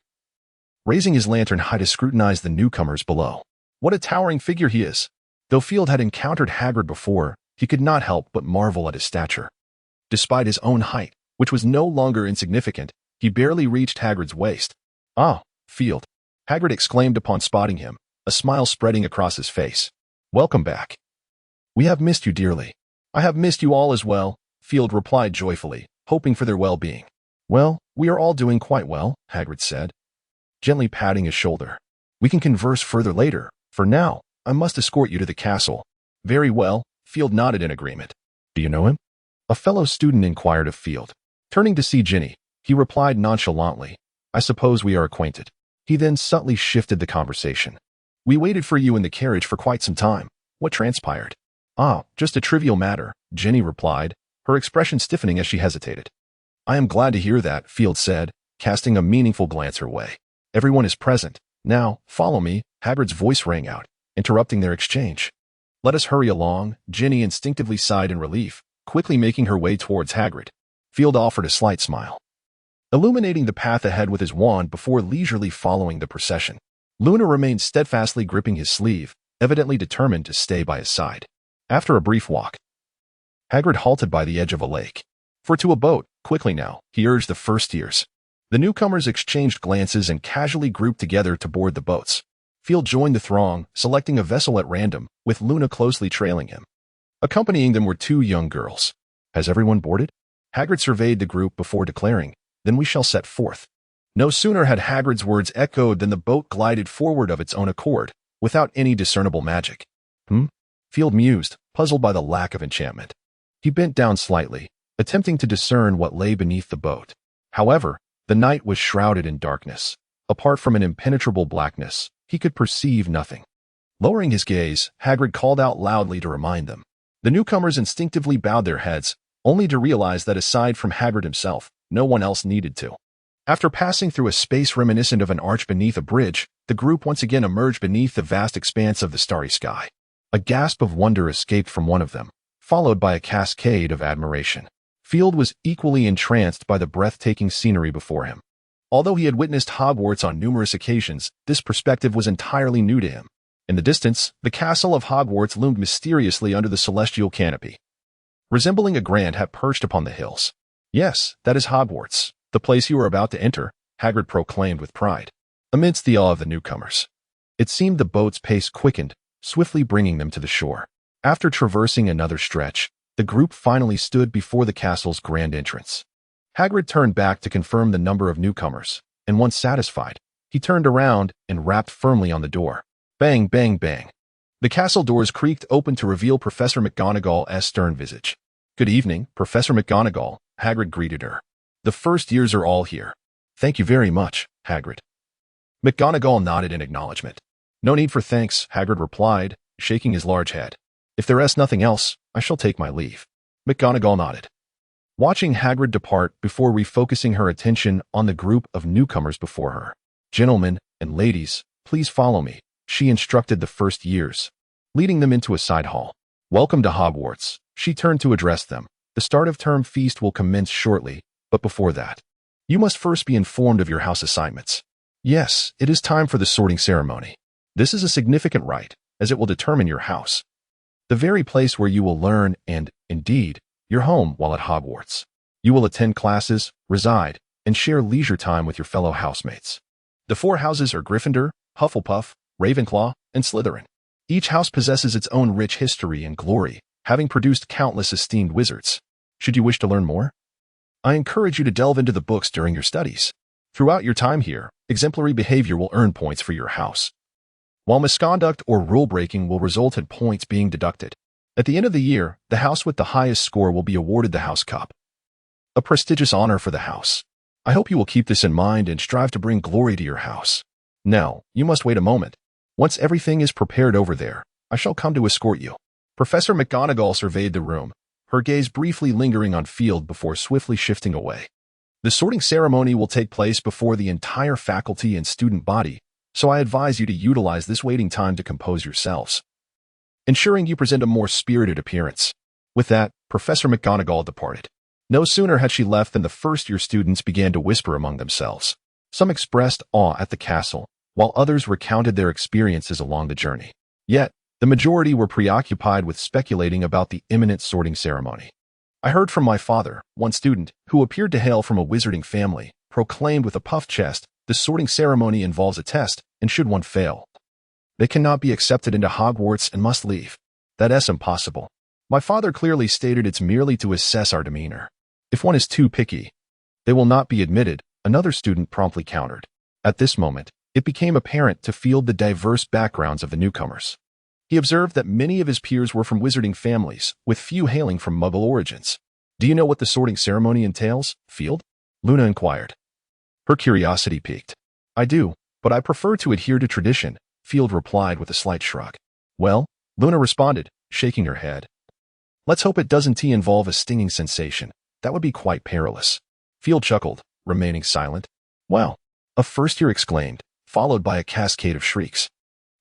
raising his lantern high to scrutinize the newcomers below. What a towering figure he is! Though Field had encountered Hagrid before, he could not help but marvel at his stature. Despite his own height, which was no longer insignificant, He barely reached Hagrid's waist. "Ah, Field," Hagrid exclaimed upon spotting him, a smile spreading across his face. "Welcome back. We have missed you dearly." "I have missed you all as well," Field replied joyfully, hoping for their well-being. "Well, we are all doing quite well," Hagrid said, gently patting his shoulder. "We can converse further later. For now, I must escort you to the castle." "Very well," Field nodded in agreement. "Do you know him?" a fellow student inquired of Field. Turning to see Ginny, he replied nonchalantly, "I suppose we are acquainted." He then subtly shifted the conversation. "We waited for you in the carriage for quite some time. What transpired?" "Ah, just a trivial matter," Ginny replied, her expression stiffening as she hesitated. "I am glad to hear that," Field said, casting a meaningful glance her way. "Everyone is present. Now, follow me," Hagrid's voice rang out, interrupting their exchange. "Let us hurry along," Ginny instinctively sighed in relief, quickly making her way towards Hagrid. Field offered a slight smile, illuminating the path ahead with his wand before leisurely following the procession. Luna remained steadfastly gripping his sleeve, evidently determined to stay by his side. After a brief walk, Hagrid halted by the edge of a lake. "For to a boat, quickly now," he urged the first years. The newcomers exchanged glances and casually grouped together to board the boats. Field joined the throng, selecting a vessel at random, with Luna closely trailing him. Accompanying them were two young girls. "Has everyone boarded?" Hagrid surveyed the group before declaring, "Then we shall set forth." No sooner had Hagrid's words echoed than the boat glided forward of its own accord, without any discernible magic. Field mused, puzzled by the lack of enchantment. He bent down slightly, attempting to discern what lay beneath the boat. However, the night was shrouded in darkness. Apart from an impenetrable blackness, he could perceive nothing. Lowering his gaze, Hagrid called out loudly to remind them. The newcomers instinctively bowed their heads, only to realize that aside from Hagrid himself, no one else needed to. After passing through a space reminiscent of an arch beneath a bridge, the group once again emerged beneath the vast expanse of the starry sky. A gasp of wonder escaped from one of them, followed by a cascade of admiration. Field was equally entranced by the breathtaking scenery before him. Although he had witnessed Hogwarts on numerous occasions, this perspective was entirely new to him. In the distance, the castle of Hogwarts loomed mysteriously under the celestial canopy, resembling a grand hat perched upon the hills. "Yes, that is Hogwarts, the place you are about to enter," Hagrid proclaimed with pride, amidst the awe of the newcomers. It seemed the boat's pace quickened, swiftly bringing them to the shore. After traversing another stretch, the group finally stood before the castle's grand entrance. Hagrid turned back to confirm the number of newcomers, and once satisfied, he turned around and rapped firmly on the door. Bang, bang, bang. The castle doors creaked open to reveal Professor McGonagall's stern visage. "Good evening, Professor McGonagall," Hagrid greeted her. "The first years are all here." "Thank you very much, Hagrid." McGonagall nodded in acknowledgement. "No need for thanks," Hagrid replied, shaking his large head. "If there is nothing else, I shall take my leave." McGonagall nodded, watching Hagrid depart before refocusing her attention on the group of newcomers before her. "Gentlemen and ladies, please follow me," she instructed the first years, leading them into a side hall. "Welcome to Hogwarts," she turned to address them. "The start of term feast will commence shortly, but before that, you must first be informed of your house assignments. Yes, it is time for the sorting ceremony. This is a significant rite, as it will determine your house, the very place where you will learn and, indeed, your home while at Hogwarts. You will attend classes, reside, and share leisure time with your fellow housemates. The four houses are Gryffindor, Hufflepuff, Ravenclaw, and Slytherin. Each house possesses its own rich history and glory, having produced countless esteemed wizards. Should you wish to learn more, I encourage you to delve into the books during your studies. Throughout your time here, exemplary behavior will earn points for your house, while misconduct or rule-breaking will result in points being deducted. At the end of the year, the house with the highest score will be awarded the House Cup, a prestigious honor for the house. I hope you will keep this in mind and strive to bring glory to your house. Now, you must wait a moment. Once everything is prepared over there, I shall come to escort you." Professor McGonagall surveyed the room, her gaze briefly lingering on Field before swiftly shifting away. "The sorting ceremony will take place before the entire faculty and student body, so I advise you to utilize this waiting time to compose yourselves, ensuring you present a more spirited appearance." With that, Professor McGonagall departed. No sooner had she left than the first-year students began to whisper among themselves. Some expressed awe at the castle, while others recounted their experiences along the journey. Yet, the majority were preoccupied with speculating about the imminent sorting ceremony. "I heard from my father," one student, who appeared to hail from a wizarding family, proclaimed with a puffed chest, "The sorting ceremony involves a test, and should one fail, they cannot be accepted into Hogwarts and must leave." "That's impossible. My father clearly stated it's merely to assess our demeanor. If one is too picky, they will not be admitted," another student promptly countered. At this moment, it became apparent to Field the diverse backgrounds of the newcomers. He observed that many of his peers were from wizarding families, with few hailing from Muggle origins. "Do you know what the sorting ceremony entails, Field?" Luna inquired. Her curiosity piqued. "I do, but I prefer to adhere to tradition," Field replied with a slight shrug. "Well," Luna responded, shaking her head, "let's hope it doesn't involve a stinging sensation. That would be quite perilous." Field chuckled, remaining silent. "Wow," a first-year exclaimed, followed by a cascade of shrieks.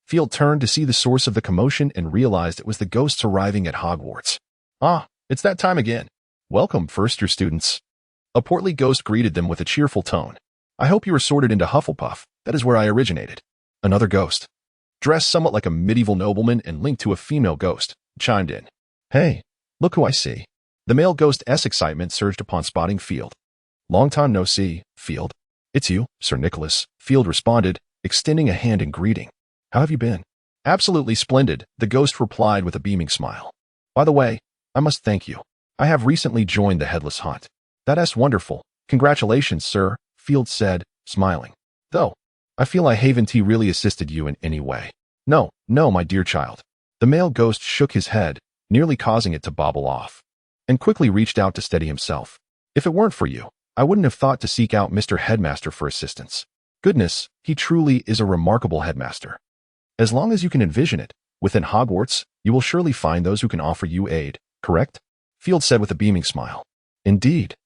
Field turned to see the source of the commotion and realized it was the ghosts arriving at Hogwarts. "Ah, it's that time again. Welcome, first-year students." A portly ghost greeted them with a cheerful tone. "I hope you are sorted into Hufflepuff. That is where I originated." Another ghost, dressed somewhat like a medieval nobleman and linked to a female ghost, chimed in. "Hey, look who I see." The male ghost's excitement surged upon spotting Field. "Long time no see, Field." "It's you, Sir Nicholas," Field responded, extending a hand in greeting. "How have you been?" "Absolutely splendid," the ghost replied with a beaming smile. "By the way, I must thank you. I have recently joined the Headless Hunt." "That's wonderful. Congratulations, sir," Field said, smiling. "Though, I feel I haven't really assisted you in any way." No, my dear child." The male ghost shook his head, nearly causing it to bobble off, and quickly reached out to steady himself. "If it weren't for you, I wouldn't have thought to seek out Mr. Headmaster for assistance. Goodness, he truly is a remarkable headmaster. As long as you can envision it, within Hogwarts, you will surely find those who can offer you aid, correct?" Field said with a beaming smile. "Indeed.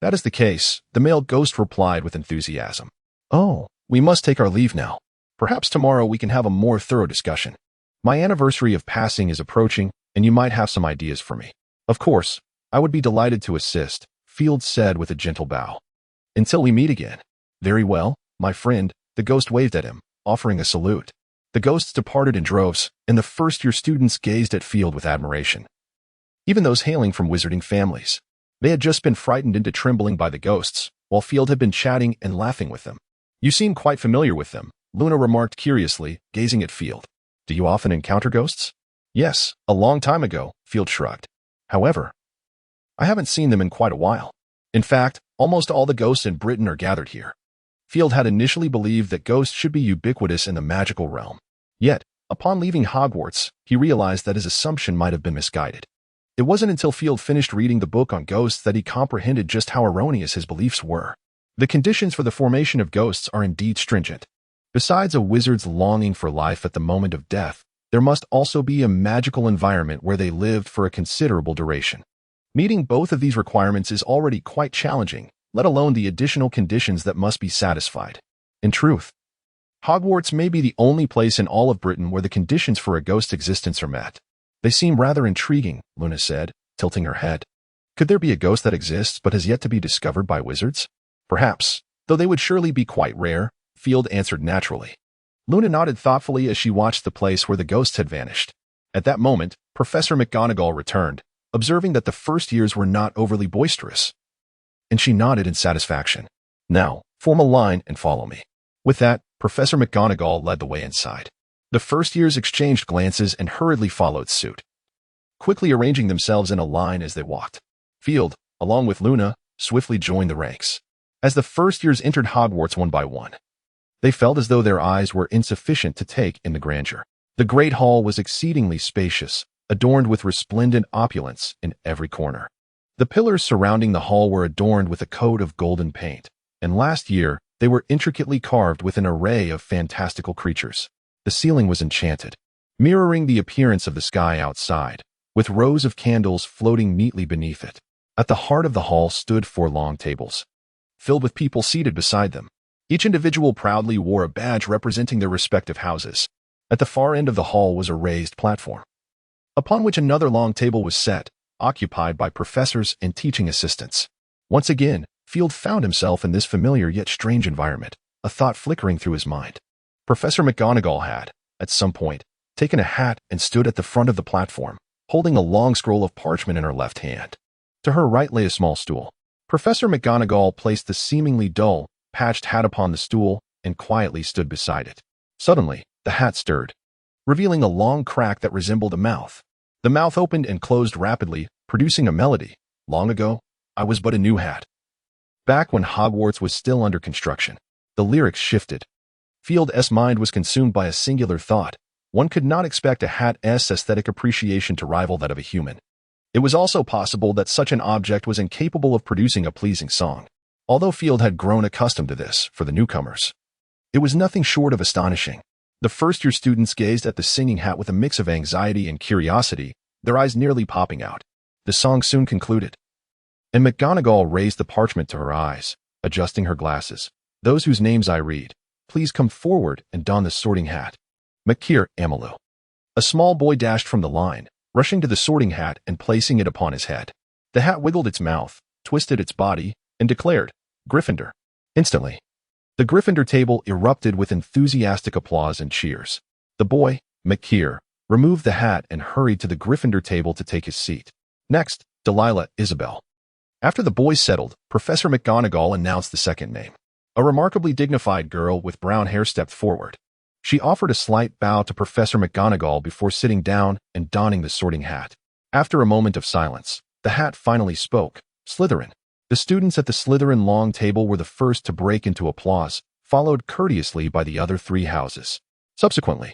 That is the case," the male ghost replied with enthusiasm. "Oh, we must take our leave now. Perhaps tomorrow we can have a more thorough discussion. My anniversary of passing is approaching, and you might have some ideas for me." "Of course, I would be delighted to assist," Field said with a gentle bow. "Until we meet again." "Very well, my friend," the ghost waved at him, offering a salute. The ghosts departed in droves, and the first-year students gazed at Field with admiration. Even those hailing from wizarding families. They had just been frightened into trembling by the ghosts, while Field had been chatting and laughing with them. "You seem quite familiar with them," Luna remarked curiously, gazing at Field. "Do you often encounter ghosts?" "Yes, a long time ago," Field shrugged. "However, I haven't seen them in quite a while. In fact, almost all the ghosts in Britain are gathered here." Field had initially believed that ghosts should be ubiquitous in the magical realm. Yet, upon leaving Hogwarts, he realized that his assumption might have been misguided. It wasn't until Field finished reading the book on ghosts that he comprehended just how erroneous his beliefs were. The conditions for the formation of ghosts are indeed stringent. Besides a wizard's longing for life at the moment of death, there must also be a magical environment where they lived for a considerable duration. Meeting both of these requirements is already quite challenging, let alone the additional conditions that must be satisfied. In truth, Hogwarts may be the only place in all of Britain where the conditions for a ghost's existence are met. "They seem rather intriguing," Luna said, tilting her head. "Could there be a ghost that exists but has yet to be discovered by wizards?" "Perhaps, though they would surely be quite rare," Field answered naturally. Luna nodded thoughtfully as she watched the place where the ghosts had vanished. At that moment, Professor McGonagall returned, observing that the first years were not overly boisterous, and she nodded in satisfaction. "Now, form a line and follow me." With that, Professor McGonagall led the way inside. The first years exchanged glances and hurriedly followed suit, quickly arranging themselves in a line as they walked. Field, along with Luna, swiftly joined the ranks. As the first years entered Hogwarts one by one, they felt as though their eyes were insufficient to take in the grandeur. The great hall was exceedingly spacious, adorned with resplendent opulence in every corner. The pillars surrounding the hall were adorned with a coat of golden paint, and last year they were intricately carved with an array of fantastical creatures. The ceiling was enchanted, mirroring the appearance of the sky outside, with rows of candles floating neatly beneath it. At the heart of the hall stood 4 long tables, filled with people seated beside them. Each individual proudly wore a badge representing their respective houses. At the far end of the hall was a raised platform, upon which another long table was set, occupied by professors and teaching assistants. Once again, Field found himself in this familiar yet strange environment, a thought flickering through his mind. Professor McGonagall had, at some point, taken a hat and stood at the front of the platform, holding a long scroll of parchment in her left hand. To her right lay a small stool. Professor McGonagall placed the seemingly dull, patched hat upon the stool and quietly stood beside it. Suddenly, the hat stirred, revealing a long crack that resembled a mouth. The mouth opened and closed rapidly, producing a melody. Long ago, I was but a new hat. Back when Hogwarts was still under construction, the lyrics shifted. Field's mind was consumed by a singular thought. One could not expect a hat's aesthetic appreciation to rival that of a human. It was also possible that such an object was incapable of producing a pleasing song. Although Field had grown accustomed to this for the newcomers, it was nothing short of astonishing. The first-year students gazed at the singing hat with a mix of anxiety and curiosity, their eyes nearly popping out. The song soon concluded, and McGonagall raised the parchment to her eyes, adjusting her glasses. Those whose names I read, please come forward and don the sorting hat. McKeer Amalu. A small boy dashed from the line, rushing to the sorting hat and placing it upon his head. The hat wiggled its mouth, twisted its body, and declared, Gryffindor. Instantly, the Gryffindor table erupted with enthusiastic applause and cheers. The boy, McKeer, removed the hat and hurried to the Gryffindor table to take his seat. Next, Delilah Isabel. After the boys settled, Professor McGonagall announced the second name. A remarkably dignified girl with brown hair stepped forward. She offered a slight bow to Professor McGonagall before sitting down and donning the sorting hat. After a moment of silence, the hat finally spoke, Slytherin. The students at the Slytherin long table were the first to break into applause, followed courteously by the other three houses. Subsequently,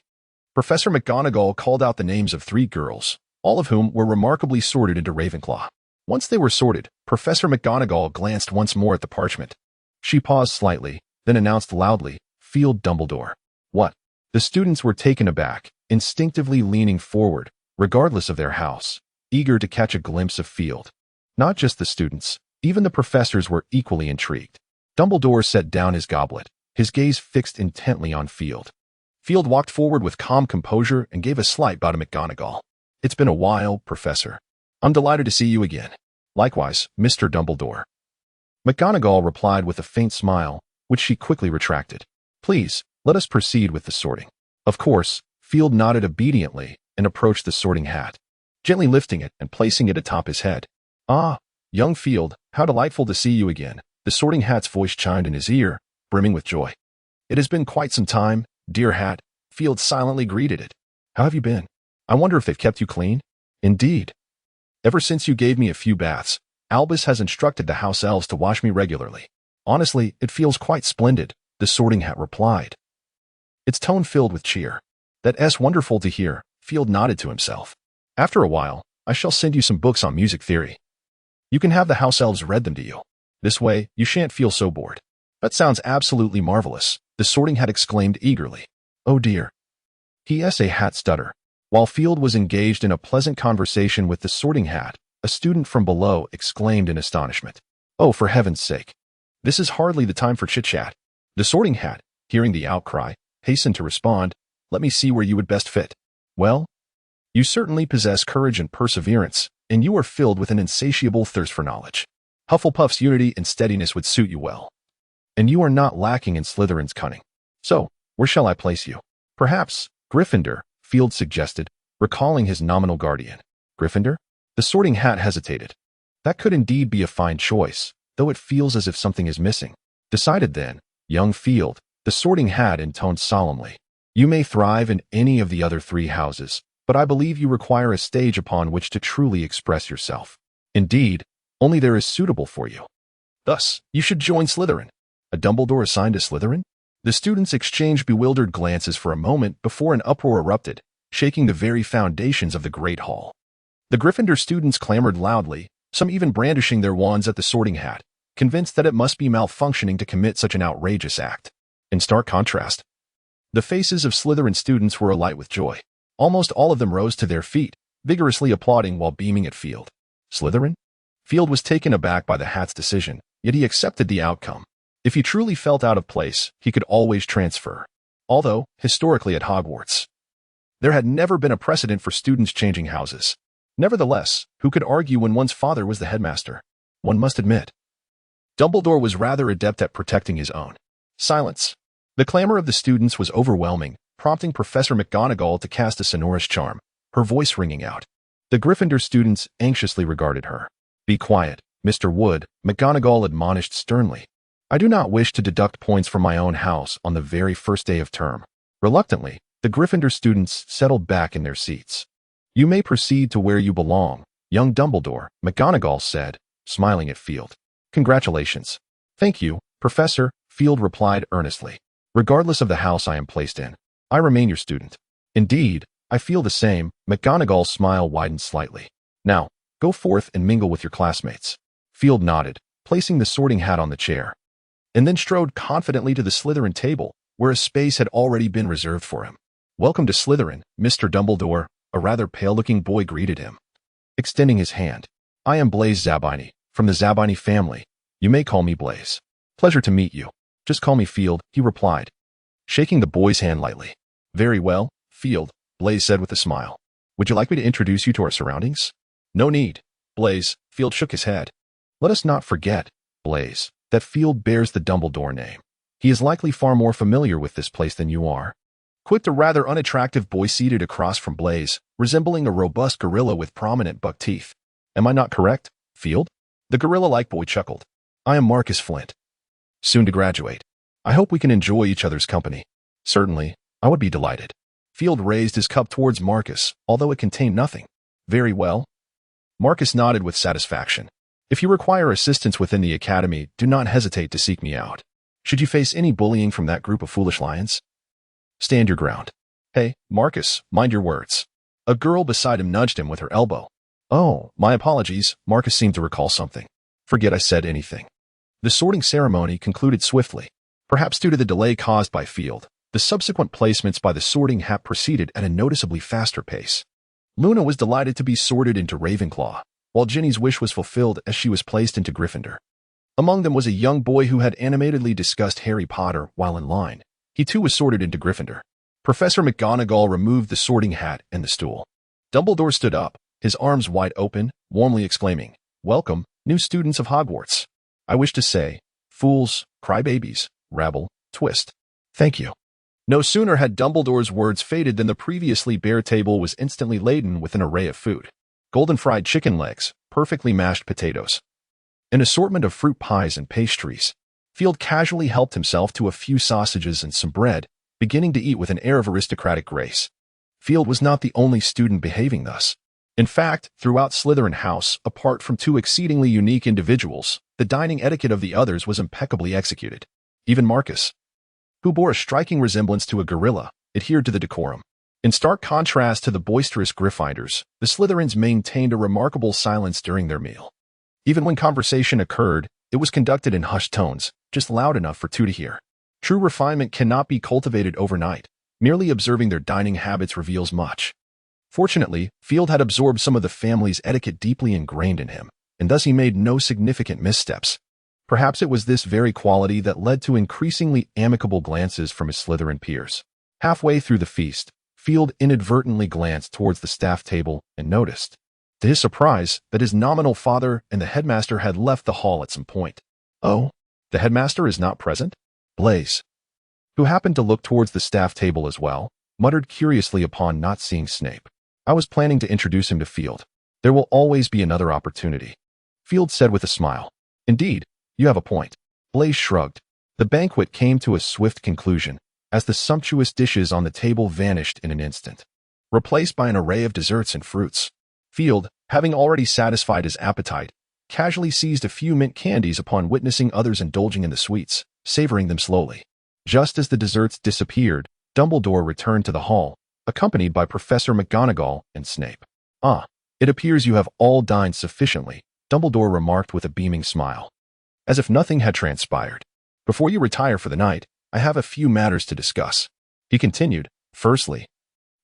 Professor McGonagall called out the names of three girls, all of whom were remarkably sorted into Ravenclaw. Once they were sorted, Professor McGonagall glanced once more at the parchment. She paused slightly, then announced loudly, Field Dumbledore. What? The students were taken aback, instinctively leaning forward, regardless of their house, eager to catch a glimpse of Field. Not just the students, even the professors were equally intrigued. Dumbledore set down his goblet, his gaze fixed intently on Field. Field walked forward with calm composure and gave a slight bow to McGonagall. It's been a while, Professor. I'm delighted to see you again. Likewise, Mr. Dumbledore. McGonagall replied with a faint smile, which she quickly retracted. Please, let us proceed with the sorting. Of course, Field nodded obediently and approached the sorting hat, gently lifting it and placing it atop his head. Ah, young Field, how delightful to see you again. The sorting hat's voice chimed in his ear, brimming with joy. It has been quite some time, dear hat. Field silently greeted it. How have you been? I wonder if they've kept you clean? Indeed. Ever since you gave me a few baths, Albus has instructed the house elves to wash me regularly. Honestly, it feels quite splendid, the sorting hat replied, its tone filled with cheer. That's wonderful to hear, Field nodded to himself. After a while, I shall send you some books on music theory. You can have the house elves read them to you. This way, you shan't feel so bored. That sounds absolutely marvelous, the sorting hat exclaimed eagerly. Oh dear. P.S. hat stutter. While Field was engaged in a pleasant conversation with the sorting hat, a student from below exclaimed in astonishment. Oh, for heaven's sake. This is hardly the time for chit-chat. The sorting hat, hearing the outcry, hastened to respond, let me see where you would best fit. Well, you certainly possess courage and perseverance, and you are filled with an insatiable thirst for knowledge. Hufflepuff's unity and steadiness would suit you well. And you are not lacking in Slytherin's cunning. So, where shall I place you? Perhaps, Gryffindor, Field suggested, recalling his nominal guardian. Gryffindor? The sorting hat hesitated. That could indeed be a fine choice, though it feels as if something is missing. Decided then, young Field, the sorting hat intoned solemnly. You may thrive in any of the other three houses, but I believe you require a stage upon which to truly express yourself. Indeed, only there is suitable for you. Thus, you should join Slytherin. A Dumbledore assigned to Slytherin? The students exchanged bewildered glances for a moment before an uproar erupted, shaking the very foundations of the Great Hall. The Gryffindor students clamored loudly, some even brandishing their wands at the sorting hat, convinced that it must be malfunctioning to commit such an outrageous act. In stark contrast, the faces of Slytherin students were alight with joy. Almost all of them rose to their feet, vigorously applauding while beaming at Field. Slytherin? Field was taken aback by the hat's decision, yet he accepted the outcome. If he truly felt out of place, he could always transfer. Although, historically at Hogwarts, there had never been a precedent for students changing houses. Nevertheless, who could argue when one's father was the headmaster? One must admit, Dumbledore was rather adept at protecting his own. Silence. The clamor of the students was overwhelming, prompting Professor McGonagall to cast a sonorous charm, her voice ringing out. The Gryffindor students anxiously regarded her. Be quiet, Mr. Wood, McGonagall admonished sternly. I do not wish to deduct points from my own house on the very first day of term. Reluctantly, the Gryffindor students settled back in their seats. You may proceed to where you belong, young Dumbledore, McGonagall said, smiling at Field. Congratulations. Thank you, Professor, Field replied earnestly. Regardless of the house I am placed in, I remain your student. Indeed, I feel the same. McGonagall's smile widened slightly. Now, go forth and mingle with your classmates. Field nodded, placing the sorting hat on the chair, and then strode confidently to the Slytherin table, where a space had already been reserved for him. Welcome to Slytherin, Mr. Dumbledore, a rather pale-looking boy greeted him, extending his hand. I am Blaise Zabini, from the Zabini family. You may call me Blaise. Pleasure to meet you. Just call me Field, he replied, shaking the boy's hand lightly. Very well, Field, Blaise said with a smile. Would you like me to introduce you to our surroundings? No need, Blaise, Field shook his head. Let us not forget, Blaise, that Field bears the Dumbledore name. He is likely far more familiar with this place than you are. Quipped a rather unattractive boy seated across from Blaise, resembling a robust gorilla with prominent buck teeth. Am I not correct, Field? The gorilla-like boy chuckled. I am Marcus Flint. Soon to graduate. I hope we can enjoy each other's company. Certainly, I would be delighted. Field raised his cup towards Marcus, although it contained nothing. Very well. Marcus nodded with satisfaction. If you require assistance within the academy, do not hesitate to seek me out. Should you face any bullying from that group of foolish lions, stand your ground. Hey, Marcus, mind your words. A girl beside him nudged him with her elbow. Oh, my apologies, Marcus seemed to recall something. Forget I said anything. The sorting ceremony concluded swiftly. Perhaps due to the delay caused by Field, the subsequent placements by the sorting hat proceeded at a noticeably faster pace. Luna was delighted to be sorted into Ravenclaw, while Ginny's wish was fulfilled as she was placed into Gryffindor. Among them was a young boy who had animatedly discussed Harry Potter while in line. He too was sorted into Gryffindor. Professor McGonagall removed the sorting hat and the stool. Dumbledore stood up, his arms wide open, warmly exclaiming, Welcome, new students of Hogwarts. I wish to say, fools, crybabies, rabble, twist. Thank you. No sooner had Dumbledore's words faded than the previously bare table was instantly laden with an array of food. Golden fried chicken legs, perfectly mashed potatoes, an assortment of fruit pies and pastries. Field casually helped himself to a few sausages and some bread, beginning to eat with an air of aristocratic grace. Field was not the only student behaving thus. In fact, throughout Slytherin House, apart from two exceedingly unique individuals, the dining etiquette of the others was impeccably executed. Even Marcus, who bore a striking resemblance to a gorilla, adhered to the decorum. In stark contrast to the boisterous Gryffindors, the Slytherins maintained a remarkable silence during their meal. Even when conversation occurred, it was conducted in hushed tones, just loud enough for two to hear. True refinement cannot be cultivated overnight. Merely observing their dining habits reveals much. Fortunately, Field had absorbed some of the family's etiquette deeply ingrained in him, and thus he made no significant missteps. Perhaps it was this very quality that led to increasingly amicable glances from his Slytherin peers. Halfway through the feast, Field inadvertently glanced towards the staff table and noticed, to his surprise, that his nominal father and the headmaster had left the hall at some point. Oh, the headmaster is not present? Blaise, who happened to look towards the staff table as well, muttered curiously upon not seeing Snape. I was planning to introduce him to Field. There will always be another opportunity. Field said with a smile. Indeed, you have a point. Blaise shrugged. The banquet came to a swift conclusion, as the sumptuous dishes on the table vanished in an instant, replaced by an array of desserts and fruits. Field, having already satisfied his appetite, casually seized a few mint candies upon witnessing others indulging in the sweets, savoring them slowly. Just as the desserts disappeared, Dumbledore returned to the hall, accompanied by Professor McGonagall and Snape. Ah, it appears you have all dined sufficiently, Dumbledore remarked with a beaming smile, as if nothing had transpired. Before you retire for the night, I have a few matters to discuss. He continued, Firstly,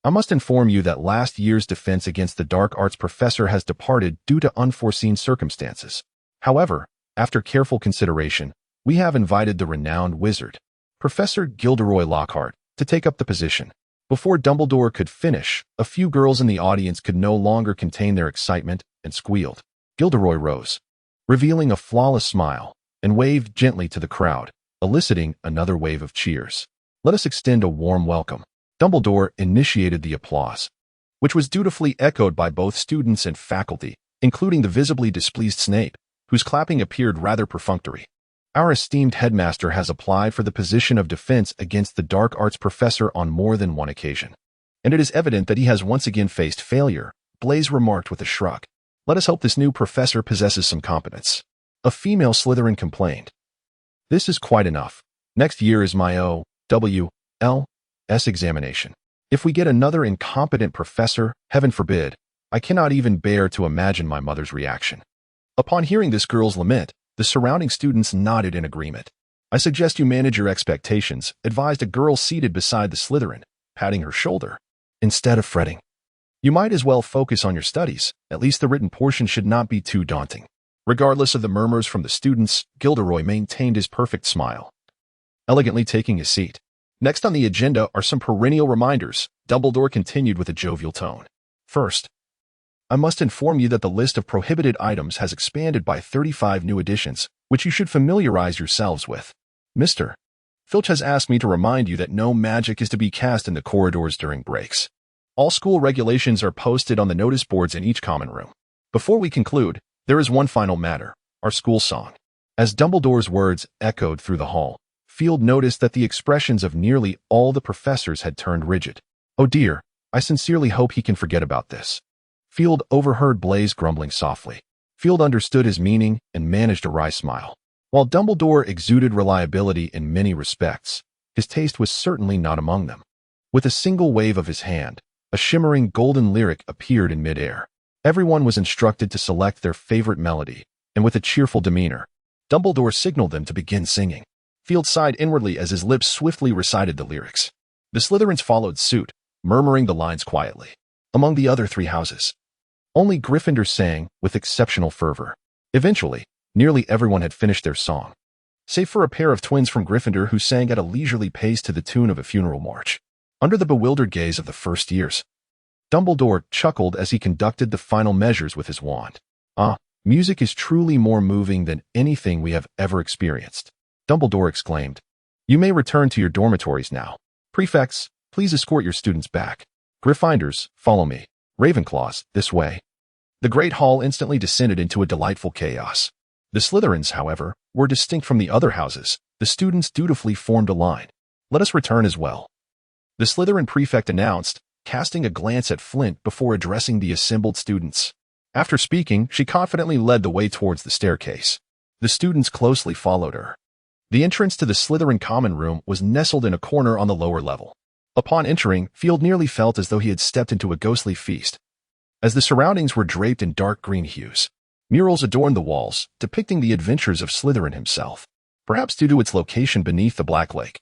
I must inform you that last year's defense against the dark arts professor has departed due to unforeseen circumstances. However, after careful consideration, we have invited the renowned wizard, Professor Gilderoy Lockhart, to take up the position. Before Dumbledore could finish, a few girls in the audience could no longer contain their excitement and squealed. Gilderoy rose, revealing a flawless smile, and waved gently to the crowd, eliciting another wave of cheers. Let us extend a warm welcome. Dumbledore initiated the applause, which was dutifully echoed by both students and faculty, including the visibly displeased Snape, whose clapping appeared rather perfunctory. Our esteemed headmaster has applied for the position of defense against the dark arts professor on more than one occasion. And it is evident that he has once again faced failure, Blaise remarked with a shrug. Let us hope this new professor possesses some competence. A female Slytherin complained. This is quite enough. Next year is my O.W.L.S. examination. If we get another incompetent professor, heaven forbid, I cannot even bear to imagine my mother's reaction. Upon hearing this girl's lament, the surrounding students nodded in agreement. I suggest you manage your expectations, advised a girl seated beside the Slytherin, patting her shoulder. Instead of fretting, you might as well focus on your studies. At least the written portion should not be too daunting. Regardless of the murmurs from the students, Gilderoy maintained his perfect smile, elegantly taking his seat. Next on the agenda are some perennial reminders, Dumbledore continued with a jovial tone. First, I must inform you that the list of prohibited items has expanded by 35 new additions, which you should familiarize yourselves with. Mr. Filch has asked me to remind you that no magic is to be cast in the corridors during breaks. All school regulations are posted on the notice boards in each common room. Before we conclude, there is one final matter, our school song. As Dumbledore's words echoed through the hall, Field noticed that the expressions of nearly all the professors had turned rigid. Oh dear, I sincerely hope he can forget about this. Field overheard Blaise grumbling softly. Field understood his meaning and managed a wry smile. While Dumbledore exuded reliability in many respects, his taste was certainly not among them. With a single wave of his hand, a shimmering golden lyric appeared in midair. Everyone was instructed to select their favorite melody, and with a cheerful demeanor, Dumbledore signaled them to begin singing. Field sighed inwardly as his lips swiftly recited the lyrics. The Slytherins followed suit, murmuring the lines quietly. Among the other three houses, only Gryffindor sang with exceptional fervor. Eventually, nearly everyone had finished their song, save for a pair of twins from Gryffindor who sang at a leisurely pace to the tune of a funeral march. Under the bewildered gaze of the first years, Dumbledore chuckled as he conducted the final measures with his wand. Ah, music is truly more moving than anything we have ever experienced, Dumbledore exclaimed. You may return to your dormitories now. Prefects, please escort your students back. Gryffindors, follow me. Ravenclaws, this way. The great hall instantly descended into a delightful chaos. The Slytherins, however, were distinct from the other houses. The students dutifully formed a line. Let us return as well, the Slytherin prefect announced, casting a glance at Flint before addressing the assembled students. After speaking, she confidently led the way towards the staircase. The students closely followed her. The entrance to the Slytherin common room was nestled in a corner on the lower level. Upon entering, Field nearly felt as though he had stepped into a ghostly feast. As the surroundings were draped in dark green hues, murals adorned the walls, depicting the adventures of Slytherin himself, perhaps due to its location beneath the Black Lake.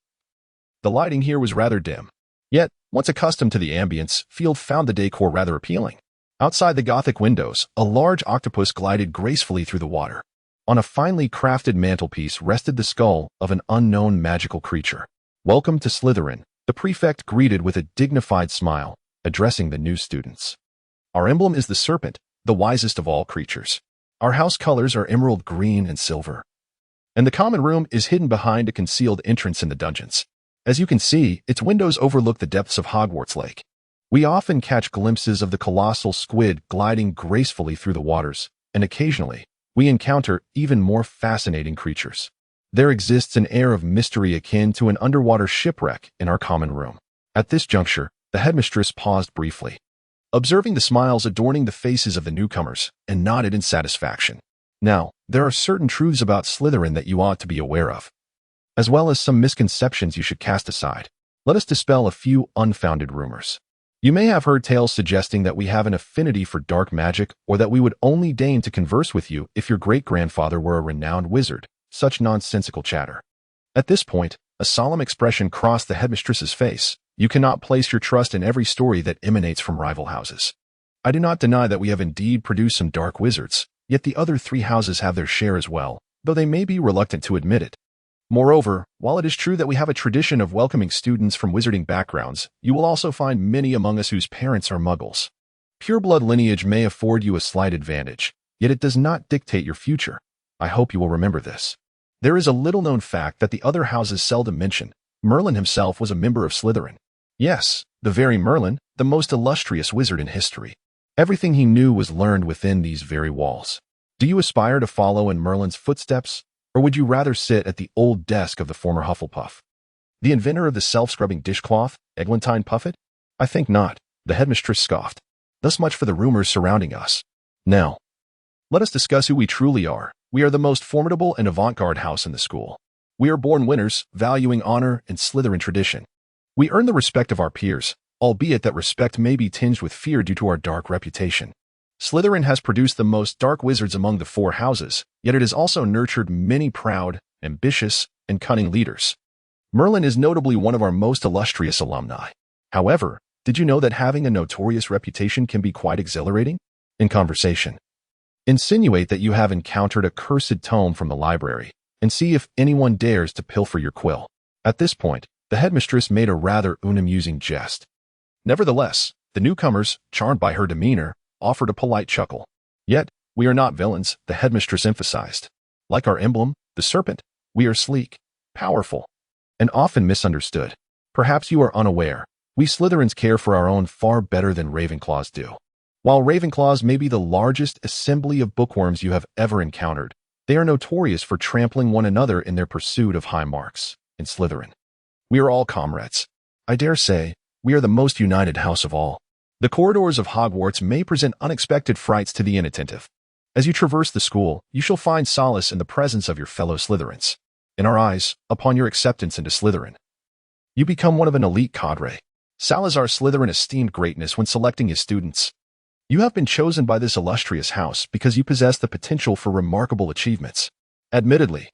The lighting here was rather dim. Yet, once accustomed to the ambience, Field found the decor rather appealing. Outside the Gothic windows, a large octopus glided gracefully through the water. On a finely crafted mantelpiece rested the skull of an unknown magical creature. Welcome to Slytherin, the prefect greeted with a dignified smile, addressing the new students. Our emblem is the serpent, the wisest of all creatures. Our house colors are emerald green and silver. And the common room is hidden behind a concealed entrance in the dungeons. As you can see, its windows overlook the depths of Hogwarts Lake. We often catch glimpses of the colossal squid gliding gracefully through the waters, and occasionally, we encounter even more fascinating creatures. There exists an air of mystery akin to an underwater shipwreck in our common room. At this juncture, the headmistress paused briefly, observing the smiles adorning the faces of the newcomers, and nodded in satisfaction. Now, there are certain truths about Slytherin that you ought to be aware of, as well as some misconceptions you should cast aside. Let us dispel a few unfounded rumors. You may have heard tales suggesting that we have an affinity for dark magic or that we would only deign to converse with you if your great-grandfather were a renowned wizard. Such nonsensical chatter. At this point, a solemn expression crossed the headmistress's face. You cannot place your trust in every story that emanates from rival houses. I do not deny that we have indeed produced some dark wizards, yet the other three houses have their share as well, though they may be reluctant to admit it. Moreover, while it is true that we have a tradition of welcoming students from wizarding backgrounds, you will also find many among us whose parents are muggles. Pureblood lineage may afford you a slight advantage, yet it does not dictate your future. I hope you will remember this. There is a little-known fact that the other houses seldom mention. Merlin himself was a member of Slytherin. Yes, the very Merlin, the most illustrious wizard in history. Everything he knew was learned within these very walls. Do you aspire to follow in Merlin's footsteps, or would you rather sit at the old desk of the former Hufflepuff? The inventor of the self-scrubbing dishcloth, Eglantine Puffet? I think not, the headmistress scoffed. Thus much for the rumors surrounding us. Now, let us discuss who we truly are. We are the most formidable and avant-garde house in the school. We are born winners, valuing honor and Slytherin tradition. We earn the respect of our peers, albeit that respect may be tinged with fear due to our dark reputation. Slytherin has produced the most dark wizards among the four houses, yet it has also nurtured many proud, ambitious, and cunning leaders. Merlin is notably one of our most illustrious alumni. However, did you know that having a notorious reputation can be quite exhilarating? In conversation, insinuate that you have encountered a cursed tome from the library, and see if anyone dares to pilfer your quill. At this point, the headmistress made a rather unamusing jest. Nevertheless, the newcomers, charmed by her demeanor, offered a polite chuckle. Yet, we are not villains, the headmistress emphasized. Like our emblem, the serpent, we are sleek, powerful, and often misunderstood. Perhaps you are unaware, we Slytherins care for our own far better than Ravenclaws do. While Ravenclaws may be the largest assembly of bookworms you have ever encountered, they are notorious for trampling one another in their pursuit of high marks. In Slytherin, we are all comrades. I dare say, we are the most united house of all. The corridors of Hogwarts may present unexpected frights to the inattentive. As you traverse the school, you shall find solace in the presence of your fellow Slytherins. In our eyes, upon your acceptance into Slytherin, you become one of an elite cadre. Salazar Slytherin esteemed greatness when selecting his students. You have been chosen by this illustrious house because you possess the potential for remarkable achievements. Admittedly,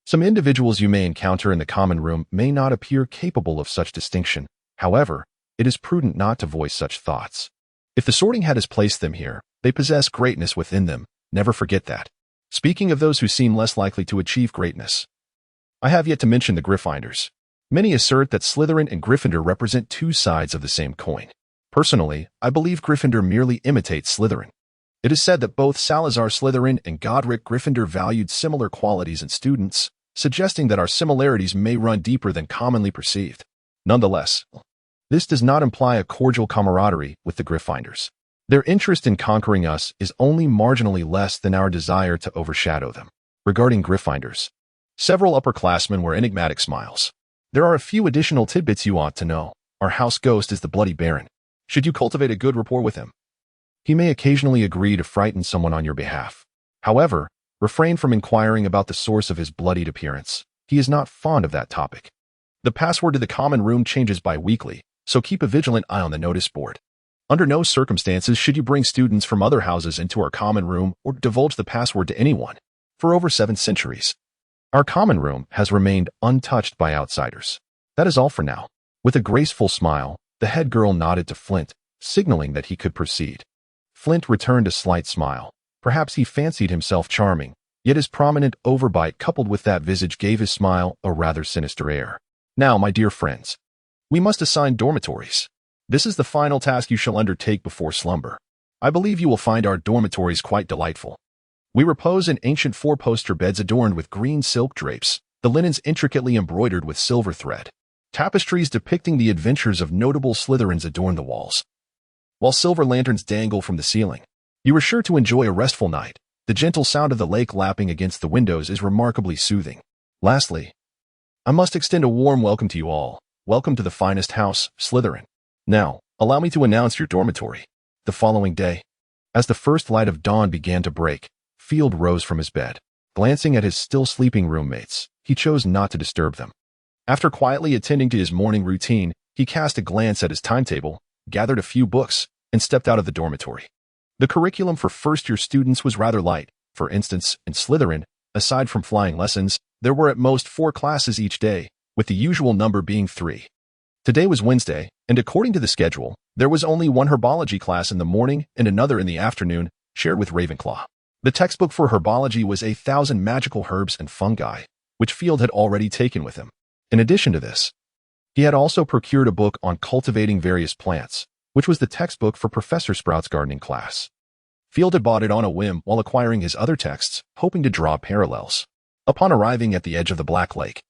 some individuals you may encounter in the common room may not appear capable of such distinction. However, it is prudent not to voice such thoughts. If the sorting hat has placed them here, they possess greatness within them. Never forget that. Speaking of those who seem less likely to achieve greatness, I have yet to mention the Gryffindors. Many assert that Slytherin and Gryffindor represent two sides of the same coin. Personally, I believe Gryffindor merely imitates Slytherin. It is said that both Salazar Slytherin and Godric Gryffindor valued similar qualities in students, suggesting that our similarities may run deeper than commonly perceived. Nonetheless, this does not imply a cordial camaraderie with the Gryffindors. Their interest in conquering us is only marginally less than our desire to overshadow them. Regarding Gryffindors, several upperclassmen were enigmatic smiles. There are a few additional tidbits you ought to know. Our house ghost is the Bloody Baron. Should you cultivate a good rapport with him, he may occasionally agree to frighten someone on your behalf. However, refrain from inquiring about the source of his bloodied appearance. He is not fond of that topic. The password to the common room changes bi-weekly, so keep a vigilant eye on the notice board. Under no circumstances should you bring students from other houses into our common room or divulge the password to anyone. For over 7 centuries, our common room has remained untouched by outsiders. That is all for now. With a graceful smile, the head girl nodded to Flint, signaling that he could proceed. Flint returned a slight smile. Perhaps he fancied himself charming, yet his prominent overbite coupled with that visage gave his smile a rather sinister air. Now, my dear friends, we must assign dormitories. This is the final task you shall undertake before slumber. I believe you will find our dormitories quite delightful. We repose in ancient 4-poster beds adorned with green silk drapes, the linens intricately embroidered with silver thread. Tapestries depicting the adventures of notable Slytherins adorn the walls, while silver lanterns dangle from the ceiling. You are sure to enjoy a restful night. The gentle sound of the lake lapping against the windows is remarkably soothing. Lastly, I must extend a warm welcome to you all. Welcome to the finest house, Slytherin. Now, allow me to announce your dormitory. The following day, as the first light of dawn began to break, Field rose from his bed. Glancing at his still sleeping roommates, he chose not to disturb them. After quietly attending to his morning routine, he cast a glance at his timetable, gathered a few books, and stepped out of the dormitory. The curriculum for first-year students was rather light. For instance, in Slytherin, aside from flying lessons, there were at most 4 classes each day, with the usual number being 3. Today was Wednesday, and according to the schedule, there was only one herbology class in the morning and another in the afternoon, shared with Ravenclaw. The textbook for herbology was 1,000 magical herbs and fungi, which Field had already taken with him. In addition to this, he had also procured a book on cultivating various plants, which was the textbook for Professor Sprout's gardening class. Field had bought it on a whim while acquiring his other texts, hoping to draw parallels. Upon arriving at the edge of the Black Lake,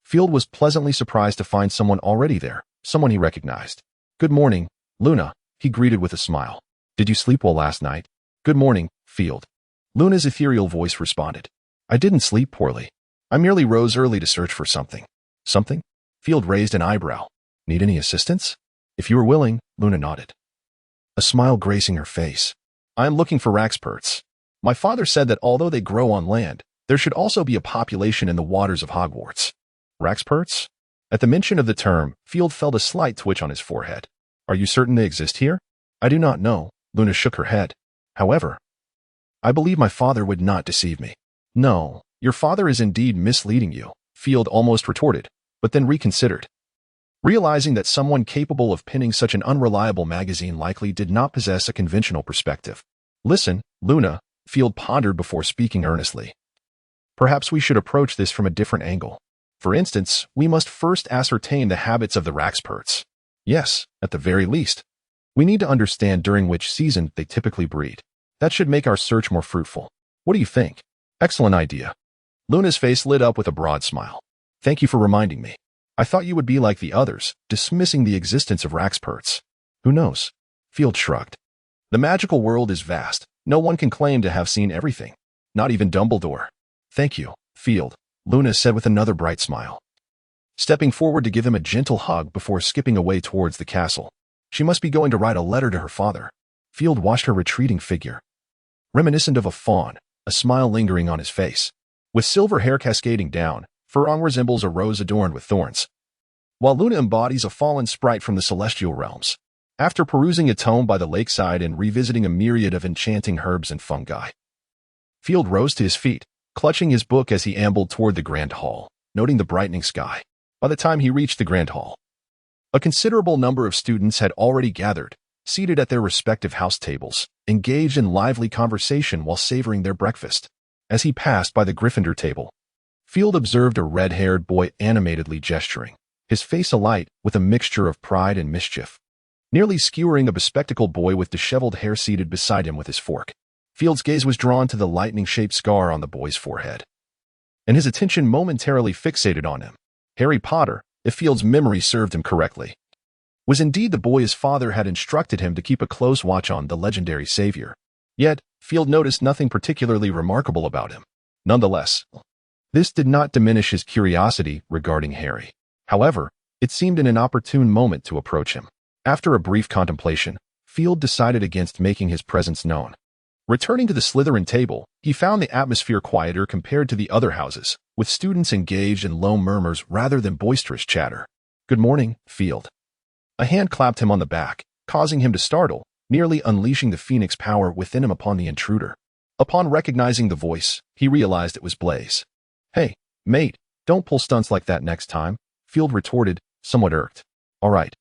Field was pleasantly surprised to find someone already there, someone he recognized. "Good morning, Luna," he greeted with a smile. "Did you sleep well last night?" "Good morning, Field." Luna's ethereal voice responded. I didn't sleep poorly. I merely rose early to search for something. Something? Field raised an eyebrow. Need any assistance? If you were willing, Luna nodded. A smile gracing her face. I am looking for Raxperts. My father said that although they grow on land, there should also be a population in the waters of Hogwarts. Raxperts? At the mention of the term, Field felt a slight twitch on his forehead. Are you certain they exist here? I do not know. Luna shook her head. However, I believe my father would not deceive me. No, your father is indeed misleading you, Field almost retorted, but then reconsidered. Realizing that someone capable of penning such an unreliable magazine likely did not possess a conventional perspective. Listen, Luna, Field pondered before speaking earnestly. Perhaps we should approach this from a different angle. For instance, we must first ascertain the habits of the Raxperts. Yes, at the very least. We need to understand during which season they typically breed. That should make our search more fruitful. What do you think? Excellent idea. Luna's face lit up with a broad smile. Thank you for reminding me. I thought you would be like the others, dismissing the existence of Raxperts. Who knows? Field shrugged. The magical world is vast. No one can claim to have seen everything. Not even Dumbledore. Thank you, Field, Luna said with another bright smile. Stepping forward to give him a gentle hug before skipping away towards the castle. She must be going to write a letter to her father. Field watched her retreating figure. Reminiscent of a faun, a smile lingering on his face. With silver hair cascading down, Furong resembles a rose adorned with thorns, while Luna embodies a fallen sprite from the celestial realms. After perusing a tome by the lakeside and revisiting a myriad of enchanting herbs and fungi, Field rose to his feet, clutching his book as he ambled toward the Grand Hall, noting the brightening sky. By the time he reached the Grand Hall, a considerable number of students had already gathered, seated at their respective house tables, engaged in lively conversation while savoring their breakfast. As he passed by the Gryffindor table, Field observed a red-haired boy animatedly gesturing, his face alight with a mixture of pride and mischief, nearly skewering a bespectacled boy with disheveled hair seated beside him with his fork. Field's gaze was drawn to the lightning-shaped scar on the boy's forehead, and his attention momentarily fixated on him. Harry Potter, if Field's memory served him correctly, was indeed the boy his father had instructed him to keep a close watch on, the legendary savior. Yet, Field noticed nothing particularly remarkable about him. Nonetheless, this did not diminish his curiosity regarding Harry. However, it seemed an inopportune moment to approach him. After a brief contemplation, Field decided against making his presence known. Returning to the Slytherin table, he found the atmosphere quieter compared to the other houses, with students engaged in low murmurs rather than boisterous chatter. Good morning, Field. A hand clapped him on the back, causing him to startle, nearly unleashing the phoenix power within him upon the intruder. Upon recognizing the voice, he realized it was Blaise. Hey, mate, don't pull stunts like that next time, Field retorted, somewhat irked. All right,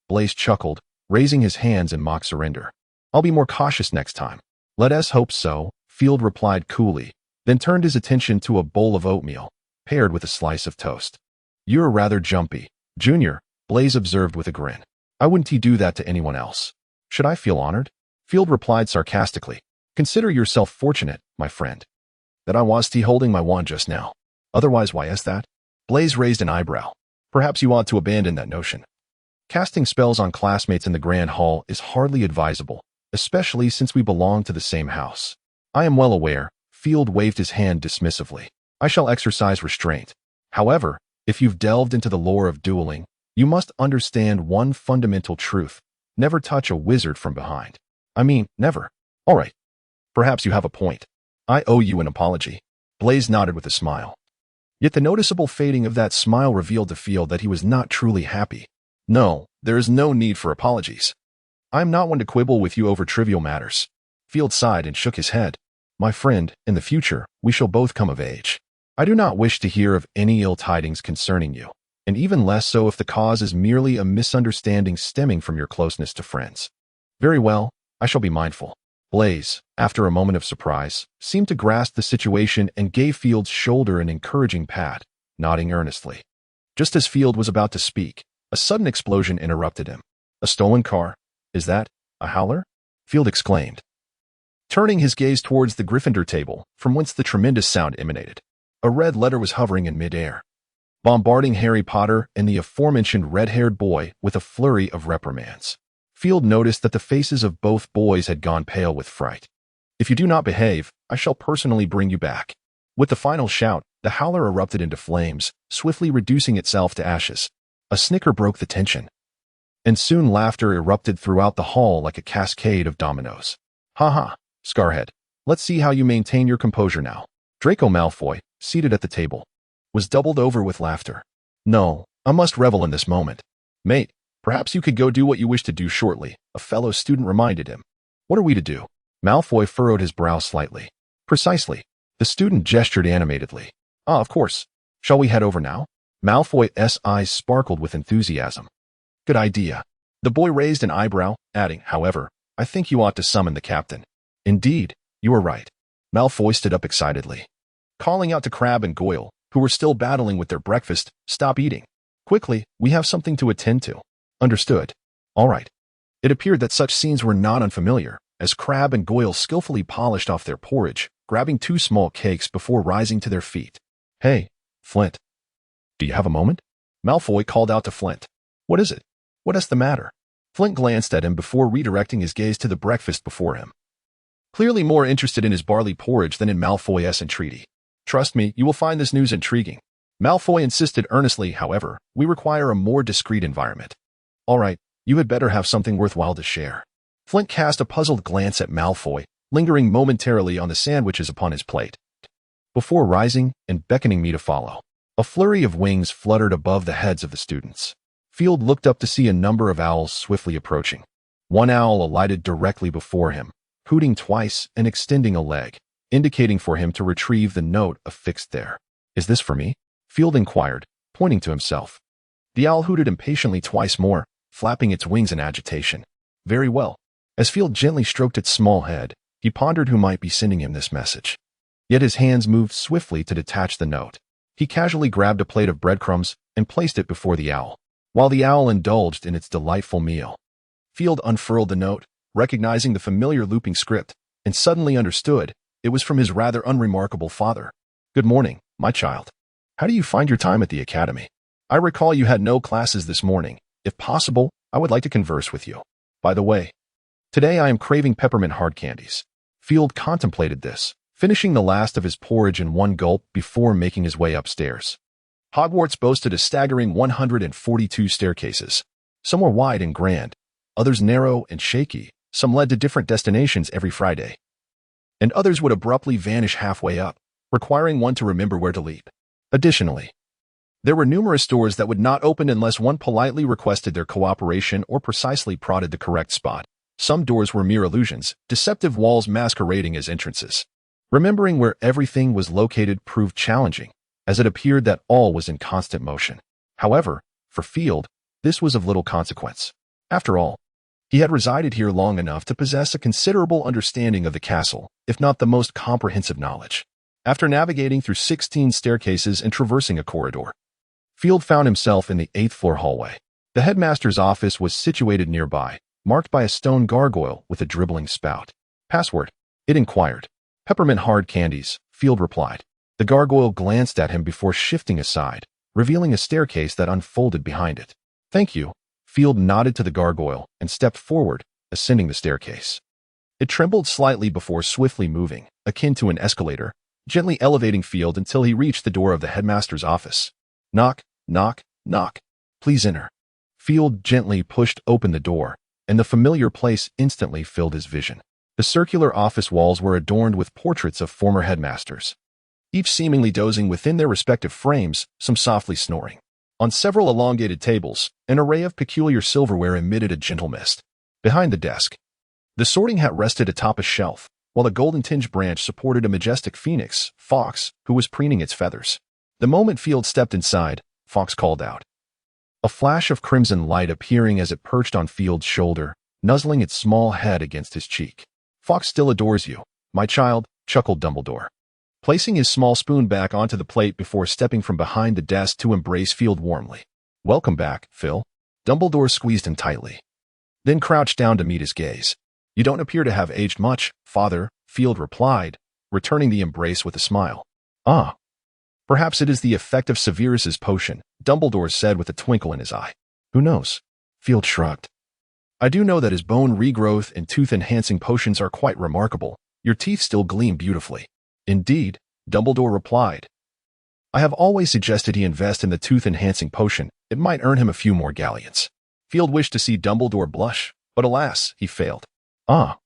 Blaise chuckled, raising his hands in mock surrender. I'll be more cautious next time. Let us hope so, Field replied coolly, then turned his attention to a bowl of oatmeal, paired with a slice of toast. You're rather jumpy, Junior, Blaise observed with a grin. Why wouldn't he do that to anyone else? Should I feel honored? Field replied sarcastically. Consider yourself fortunate, my friend, that I was holding my wand just now. Otherwise, why is that? Blaise raised an eyebrow. Perhaps you ought to abandon that notion. Casting spells on classmates in the Grand Hall is hardly advisable, especially since we belong to the same house. I am well aware, Field waved his hand dismissively. I shall exercise restraint. However, if you've delved into the lore of dueling, you must understand one fundamental truth. Never touch a wizard from behind. I mean, never. All right. Perhaps you have a point. I owe you an apology. Blaise nodded with a smile. Yet the noticeable fading of that smile revealed to Field that he was not truly happy. No, there is no need for apologies. I am not one to quibble with you over trivial matters. Field sighed and shook his head. My friend, in the future, we shall both come of age. I do not wish to hear of any ill tidings concerning you, and even less so if the cause is merely a misunderstanding stemming from your closeness to friends. Very well, I shall be mindful. Blaise, after a moment of surprise, seemed to grasp the situation and gave Field's shoulder an encouraging pat, nodding earnestly. Just as Field was about to speak, a sudden explosion interrupted him. A stolen car? Is that a howler? Field exclaimed, turning his gaze towards the Gryffindor table, from whence the tremendous sound emanated. A red letter was hovering in midair, bombarding Harry Potter and the aforementioned red-haired boy with a flurry of reprimands. Field noticed that the faces of both boys had gone pale with fright. If you do not behave, I shall personally bring you back." With the final shout, the howler erupted into flames, swiftly reducing itself to ashes. A snicker broke the tension, and soon laughter erupted throughout the hall like a cascade of dominoes. "Ha ha, Scarhead. Let's see how you maintain your composure now." Draco Malfoy, seated at the table, was doubled over with laughter. "No, I must revel in this moment." "Mate, perhaps you could go do what you wish to do shortly," a fellow student reminded him. "What are we to do?" Malfoy furrowed his brow slightly. "Precisely." The student gestured animatedly. "Ah, of course. Shall we head over now?" Malfoy's eyes sparkled with enthusiasm. "Good idea." The boy raised an eyebrow, adding, "However, I think you ought to summon the captain." "Indeed, you are right." Malfoy stood up excitedly, calling out to Crabbe and Goyle, who were still battling with their breakfast, "Stop eating. Quickly, we have something to attend to." "Understood." "All right." It appeared that such scenes were not unfamiliar, as Crabbe and Goyle skillfully polished off their porridge, grabbing 2 small cakes before rising to their feet. "Hey, Flint. Do you have a moment?" Malfoy called out to Flint. "What is it? What is the matter?" Flint glanced at him before redirecting his gaze to the breakfast before him, clearly more interested in his barley porridge than in Malfoy's entreaty. "Trust me, you will find this news intriguing." Malfoy insisted earnestly, "However, we require a more discreet environment." "All right, you had better have something worthwhile to share." Flint cast a puzzled glance at Malfoy, lingering momentarily on the sandwiches upon his plate, before rising and beckoning me to follow. A flurry of wings fluttered above the heads of the students. Field looked up to see a number of owls swiftly approaching. One owl alighted directly before him, hooting twice and extending a leg, indicating for him to retrieve the note affixed there. "Is this for me?" Field inquired, pointing to himself. The owl hooted impatiently twice more, flapping its wings in agitation. "Very well." As Field gently stroked its small head, he pondered who might be sending him this message. Yet his hands moved swiftly to detach the note. He casually grabbed a plate of breadcrumbs and placed it before the owl, while the owl indulged in its delightful meal. Field unfurled the note, recognizing the familiar looping script, and suddenly understood it was from his rather unremarkable father. "Good morning, my child. How do you find your time at the academy? I recall you had no classes this morning. If possible, I would like to converse with you. By the way, today I am craving peppermint hard candies." Field contemplated this, finishing the last of his porridge in one gulp before making his way upstairs. Hogwarts boasted a staggering 142 staircases. Some were wide and grand, others narrow and shaky. Some led to different destinations every Friday, and others would abruptly vanish halfway up, requiring one to remember where to leap. Additionally, there were numerous doors that would not open unless one politely requested their cooperation or precisely prodded the correct spot. Some doors were mere illusions, deceptive walls masquerading as entrances. Remembering where everything was located proved challenging, as it appeared that all was in constant motion. However, for Field, this was of little consequence. After all, he had resided here long enough to possess a considerable understanding of the castle, if not the most comprehensive knowledge. After navigating through 16 staircases and traversing a corridor, Field found himself in the 8th-floor hallway. The headmaster's office was situated nearby, marked by a stone gargoyle with a dribbling spout. "Password?" it inquired. "Peppermint hard candies," Field replied. The gargoyle glanced at him before shifting aside, revealing a staircase that unfolded behind it. "Thank you." Field nodded to the gargoyle and stepped forward, ascending the staircase. It trembled slightly before swiftly moving, akin to an escalator, gently elevating Field until he reached the door of the headmaster's office. "Knock, knock, knock. Please enter." Field gently pushed open the door, and the familiar place instantly filled his vision. The circular office walls were adorned with portraits of former headmasters, each seemingly dozing within their respective frames, some softly snoring. On several elongated tables, an array of peculiar silverware emitted a gentle mist. Behind the desk, the sorting hat rested atop a shelf, while a golden-tinged branch supported a majestic phoenix, Fawkes, who was preening its feathers. The moment Field stepped inside, Fawkes called out, a flash of crimson light appearing as it perched on Field's shoulder, nuzzling its small head against his cheek. "Fawkes still adores you, my child," chuckled Dumbledore, placing his small spoon back onto the plate before stepping from behind the desk to embrace Field warmly. "Welcome back, Phil." Dumbledore squeezed him tightly, then crouched down to meet his gaze. "You don't appear to have aged much, Father," Field replied, returning the embrace with a smile. "Ah, perhaps it is the effect of Severus's potion," Dumbledore said with a twinkle in his eye. "Who knows?" Field shrugged. "I do know that his bone regrowth and tooth-enhancing potions are quite remarkable. Your teeth still gleam beautifully. Indeed, Dumbledore replied. I have always suggested he invest in the tooth-enhancing potion. It might earn him a few more galleons. Field wished to see Dumbledore blush, but alas, he failed. Ah.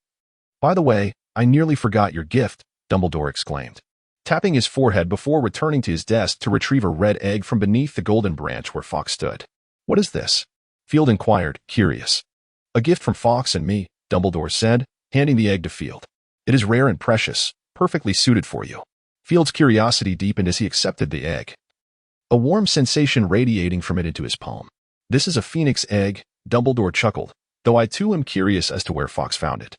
By the way, I nearly forgot your gift, Dumbledore exclaimed, tapping his forehead before returning to his desk to retrieve a red egg from beneath the golden branch where Fawkes stood. What is this? Field inquired, curious. A gift from Fawkes and me, Dumbledore said, handing the egg to Field. It is rare and precious, perfectly suited for you. Field's curiosity deepened as he accepted the egg, a warm sensation radiating from it into his palm. This is a phoenix egg, Dumbledore chuckled, though I too am curious as to where Fawkes found it.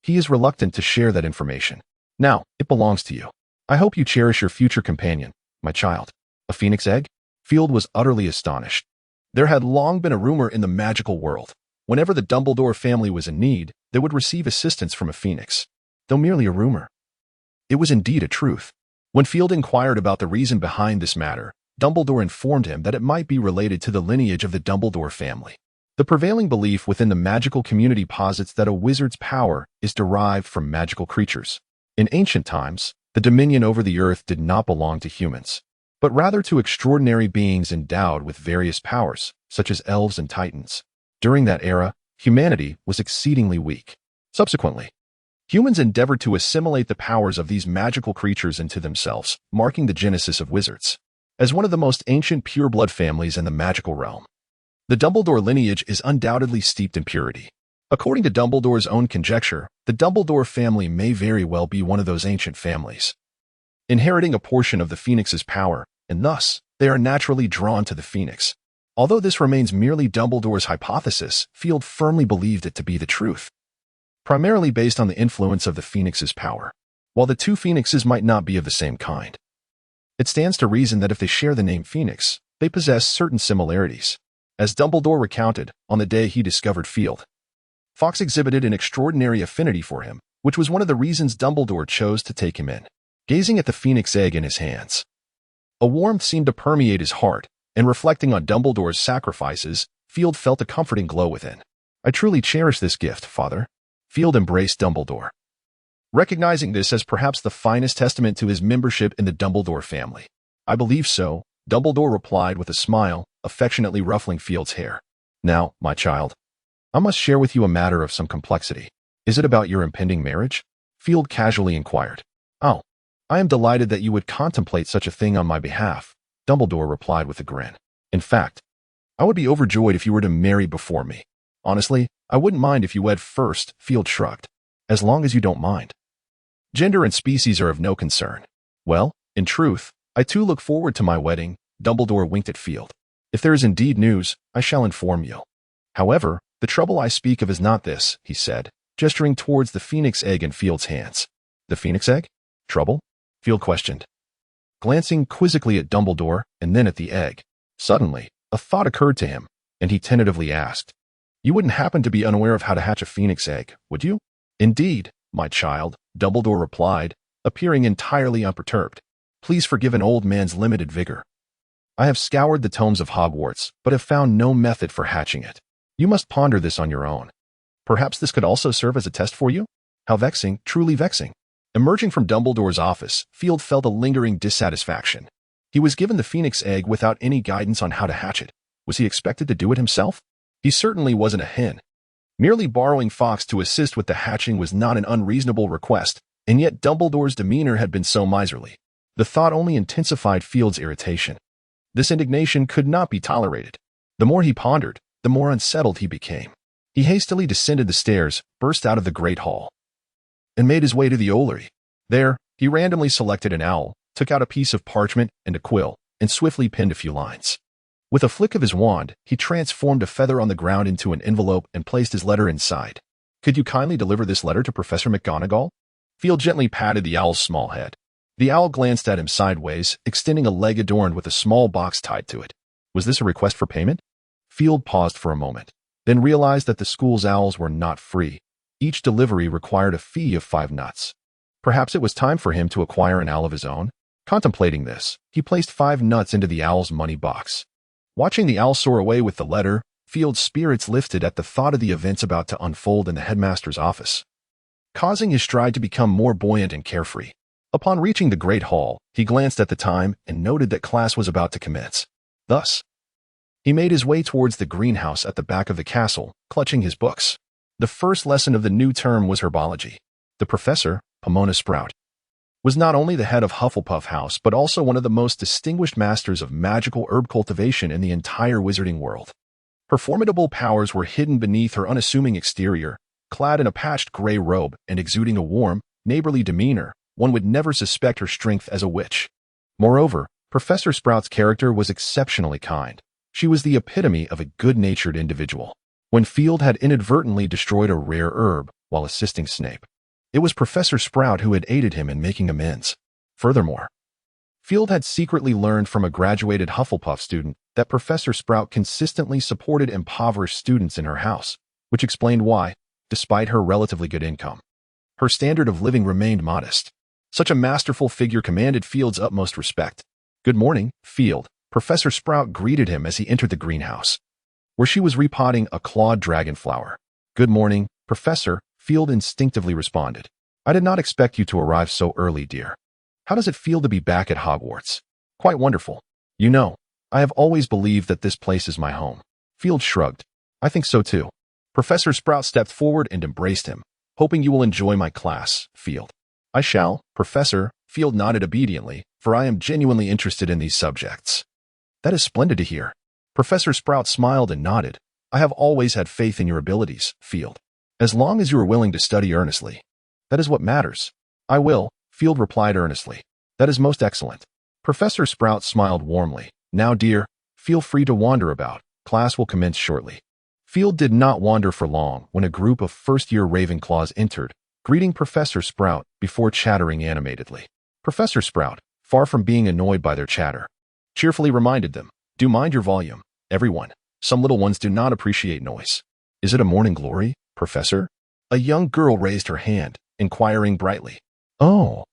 He is reluctant to share that information. Now, it belongs to you. I hope you cherish your future companion, my child. A phoenix egg? Field was utterly astonished. There had long been a rumor in the magical world. Whenever the Dumbledore family was in need, they would receive assistance from a phoenix. Though merely a rumor, it was indeed a truth. When Field inquired about the reason behind this matter, Dumbledore informed him that it might be related to the lineage of the Dumbledore family. The prevailing belief within the magical community posits that a wizard's power is derived from magical creatures. In ancient times, the dominion over the earth did not belong to humans, but rather to extraordinary beings endowed with various powers, such as elves and titans. During that era, humanity was exceedingly weak. Subsequently, humans endeavored to assimilate the powers of these magical creatures into themselves, marking the genesis of wizards. As one of the most ancient pureblood families in the magical realm, the Dumbledore lineage is undoubtedly steeped in purity. According to Dumbledore's own conjecture, the Dumbledore family may very well be one of those ancient families, inheriting a portion of the Phoenix's power, and thus, they are naturally drawn to the Phoenix. Although this remains merely Dumbledore's hypothesis, Field firmly believed it to be the truth, primarily based on the influence of the Phoenix's power. While the two Phoenixes might not be of the same kind, it stands to reason that if they share the name Phoenix, they possess certain similarities. As Dumbledore recounted, on the day he discovered Field, Fawkes exhibited an extraordinary affinity for him, which was one of the reasons Dumbledore chose to take him in. Gazing at the phoenix egg in his hands, a warmth seemed to permeate his heart, and reflecting on Dumbledore's sacrifices, Field felt a comforting glow within. I truly cherish this gift, Father. Field embraced Dumbledore, recognizing this as perhaps the finest testament to his membership in the Dumbledore family. I believe so, Dumbledore replied with a smile, affectionately ruffling Field's hair. Now, my child, I must share with you a matter of some complexity. Is it about your impending marriage? Field casually inquired. Oh, I am delighted that you would contemplate such a thing on my behalf, Dumbledore replied with a grin. In fact, I would be overjoyed if you were to marry before me. Honestly, I wouldn't mind if you wed first, Field shrugged. As long as you don't mind. Gender and species are of no concern. Well, in truth, I too look forward to my wedding, Dumbledore winked at Field. If there is indeed news, I shall inform you. However, the trouble I speak of is not this, he said, gesturing towards the phoenix egg in Field's hands. The phoenix egg? Trouble? Field questioned, glancing quizzically at Dumbledore and then at the egg. Suddenly, a thought occurred to him, and he tentatively asked, You wouldn't happen to be unaware of how to hatch a phoenix egg, would you? Indeed, my child, Dumbledore replied, appearing entirely unperturbed. Please forgive an old man's limited vigor. I have scoured the tomes of Hogwarts, but have found no method for hatching it. You must ponder this on your own. Perhaps this could also serve as a test for you? How vexing, truly vexing. Emerging from Dumbledore's office, Field felt a lingering dissatisfaction. He was given the phoenix egg without any guidance on how to hatch it. Was he expected to do it himself? He certainly wasn't a hen. Merely borrowing Fawkes to assist with the hatching was not an unreasonable request, and yet Dumbledore's demeanor had been so miserly. The thought only intensified Field's irritation. This indignation could not be tolerated. The more he pondered, the more unsettled he became. He hastily descended the stairs, burst out of the great hall, and made his way to the Ollery. There, he randomly selected an owl, took out a piece of parchment and a quill, and swiftly penned a few lines. With a flick of his wand, he transformed a feather on the ground into an envelope and placed his letter inside. Could you kindly deliver this letter to Professor McGonagall? Field gently patted the owl's small head. The owl glanced at him sideways, extending a leg adorned with a small box tied to it. Was this a request for payment? Field paused for a moment, then realized that the school's owls were not free. Each delivery required a fee of 5 nuts. Perhaps it was time for him to acquire an owl of his own? Contemplating this, he placed 5 nuts into the owl's money box. Watching the owl soar away with the letter, Field's spirits lifted at the thought of the events about to unfold in the headmaster's office. causing his stride to become more buoyant and carefree. Upon reaching the Great Hall, he glanced at the time and noted that class was about to commence. Thus, he made his way towards the greenhouse at the back of the castle, clutching his books. The first lesson of the new term was herbology. The professor, Pomona Sprout, was not only the head of Hufflepuff House but also one of the most distinguished masters of magical herb cultivation in the entire wizarding world. Her formidable powers were hidden beneath her unassuming exterior, clad in a patched gray robe and exuding a warm, neighborly demeanor. One would never suspect her strength as a witch. Moreover, Professor Sprout's character was exceptionally kind. She was the epitome of a good-natured individual. When Field had inadvertently destroyed a rare herb while assisting Snape, it was Professor Sprout who had aided him in making amends. Furthermore, Field had secretly learned from a graduated Hufflepuff student that Professor Sprout consistently supported impoverished students in her house, which explained why, despite her relatively good income, her standard of living remained modest. Such a masterful figure commanded Field's utmost respect. "Good morning, Field," Professor Sprout greeted him as he entered the greenhouse, where she was repotting a clawed dragon flower. "Good morning, Professor," Field instinctively responded. "I did not expect you to arrive so early, dear. How does it feel to be back at Hogwarts?" "Quite wonderful. You know, I have always believed that this place is my home." Field shrugged. "I think so too." Professor Sprout stepped forward and embraced him. "Hoping you will enjoy my class, Field." "I shall, Professor," Field nodded obediently, "for I am genuinely interested in these subjects." "That is splendid to hear." Professor Sprout smiled and nodded. "I have always had faith in your abilities, Field. As long as you are willing to study earnestly. That is what matters." "I will," Field replied earnestly. "That is most excellent." Professor Sprout smiled warmly. "Now, dear, feel free to wander about. Class will commence shortly." Field did not wander for long when a group of first-year Ravenclaws entered, greeting Professor Sprout before chattering animatedly. Professor Sprout, far from being annoyed by their chatter, cheerfully reminded them, "Do mind your volume, everyone. Some little ones do not appreciate noise." "Is it a morning glory, Professor?" A young girl raised her hand, inquiring brightly. "Oh,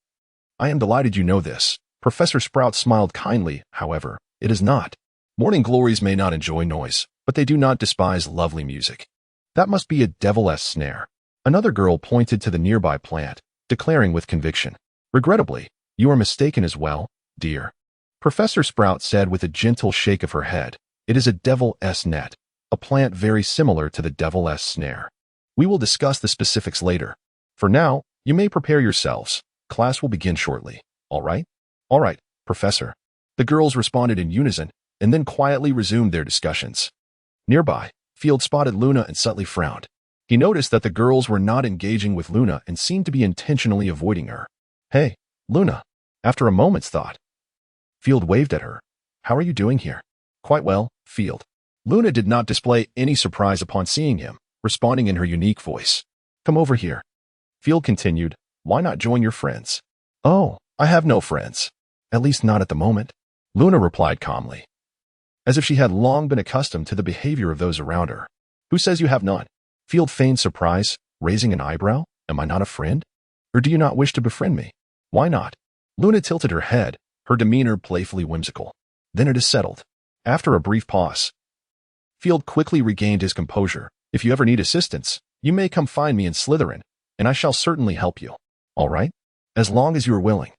I am delighted you know this." Professor Sprout smiled kindly. "However, it is not. Morning glories may not enjoy noise, but they do not despise lovely music." "That must be a devil-esque snare." Another girl pointed to the nearby plant, declaring with conviction, "Regrettably, you are mistaken as well, dear." Professor Sprout said with a gentle shake of her head, "It is a devil-esque net, a plant very similar to the devil-esque snare. We will discuss the specifics later. For now, you may prepare yourselves. Class will begin shortly. All right?" "All right, Professor." The girls responded in unison, and then quietly resumed their discussions. Nearby, Field spotted Luna and subtly frowned. He noticed that the girls were not engaging with Luna and seemed to be intentionally avoiding her. "Hey, Luna." After a moment's thought, Field waved at her. "How are you doing here?" "Quite well, Field." Luna did not display any surprise upon seeing him, responding in her unique voice. "Come over here." Field continued, "Why not join your friends?" "Oh, I have no friends. At least not at the moment," Luna replied calmly, as if she had long been accustomed to the behavior of those around her. "Who says you have none?" Field feigned surprise, raising an eyebrow. "Am I not a friend? Or do you not wish to befriend me?" "Why not?" Luna tilted her head, her demeanor playfully whimsical. "Then it is settled." After a brief pause, Field quickly regained his composure. "If you ever need assistance, you may come find me in Slytherin, and I shall certainly help you." "All right? As long as you are willing."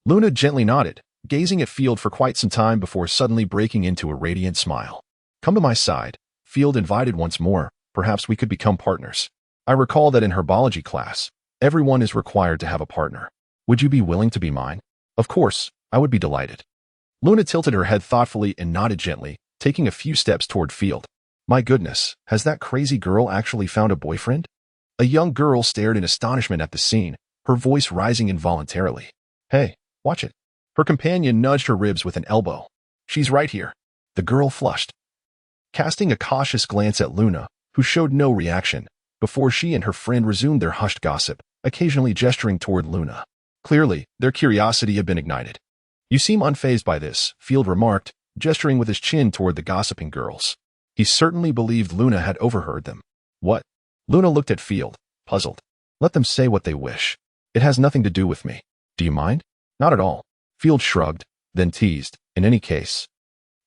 Luna gently nodded, gazing at Field for quite some time before suddenly breaking into a radiant smile. "Come to my side," Field invited once more. "Perhaps we could become partners. I recall that in herbology class, everyone is required to have a partner. Would you be willing to be mine?" "Of course, I would be delighted." Luna tilted her head thoughtfully and nodded gently, taking a few steps toward Field. "My goodness, has that crazy girl actually found a boyfriend?" A young girl stared in astonishment at the scene, her voice rising involuntarily. "Hey, watch it." Her companion nudged her ribs with an elbow. "She's right here." The girl flushed, casting a cautious glance at Luna, who showed no reaction, before she and her friend resumed their hushed gossip, occasionally gesturing toward Luna. Clearly, their curiosity had been ignited. "You seem unfazed by this," Field remarked, gesturing with his chin toward the gossiping girls. He certainly believed Luna had overheard them. "What?" Luna looked at Field, puzzled. "Let them say what they wish. It has nothing to do with me. Do you mind?" "Not at all." Field shrugged, then teased. "In any case,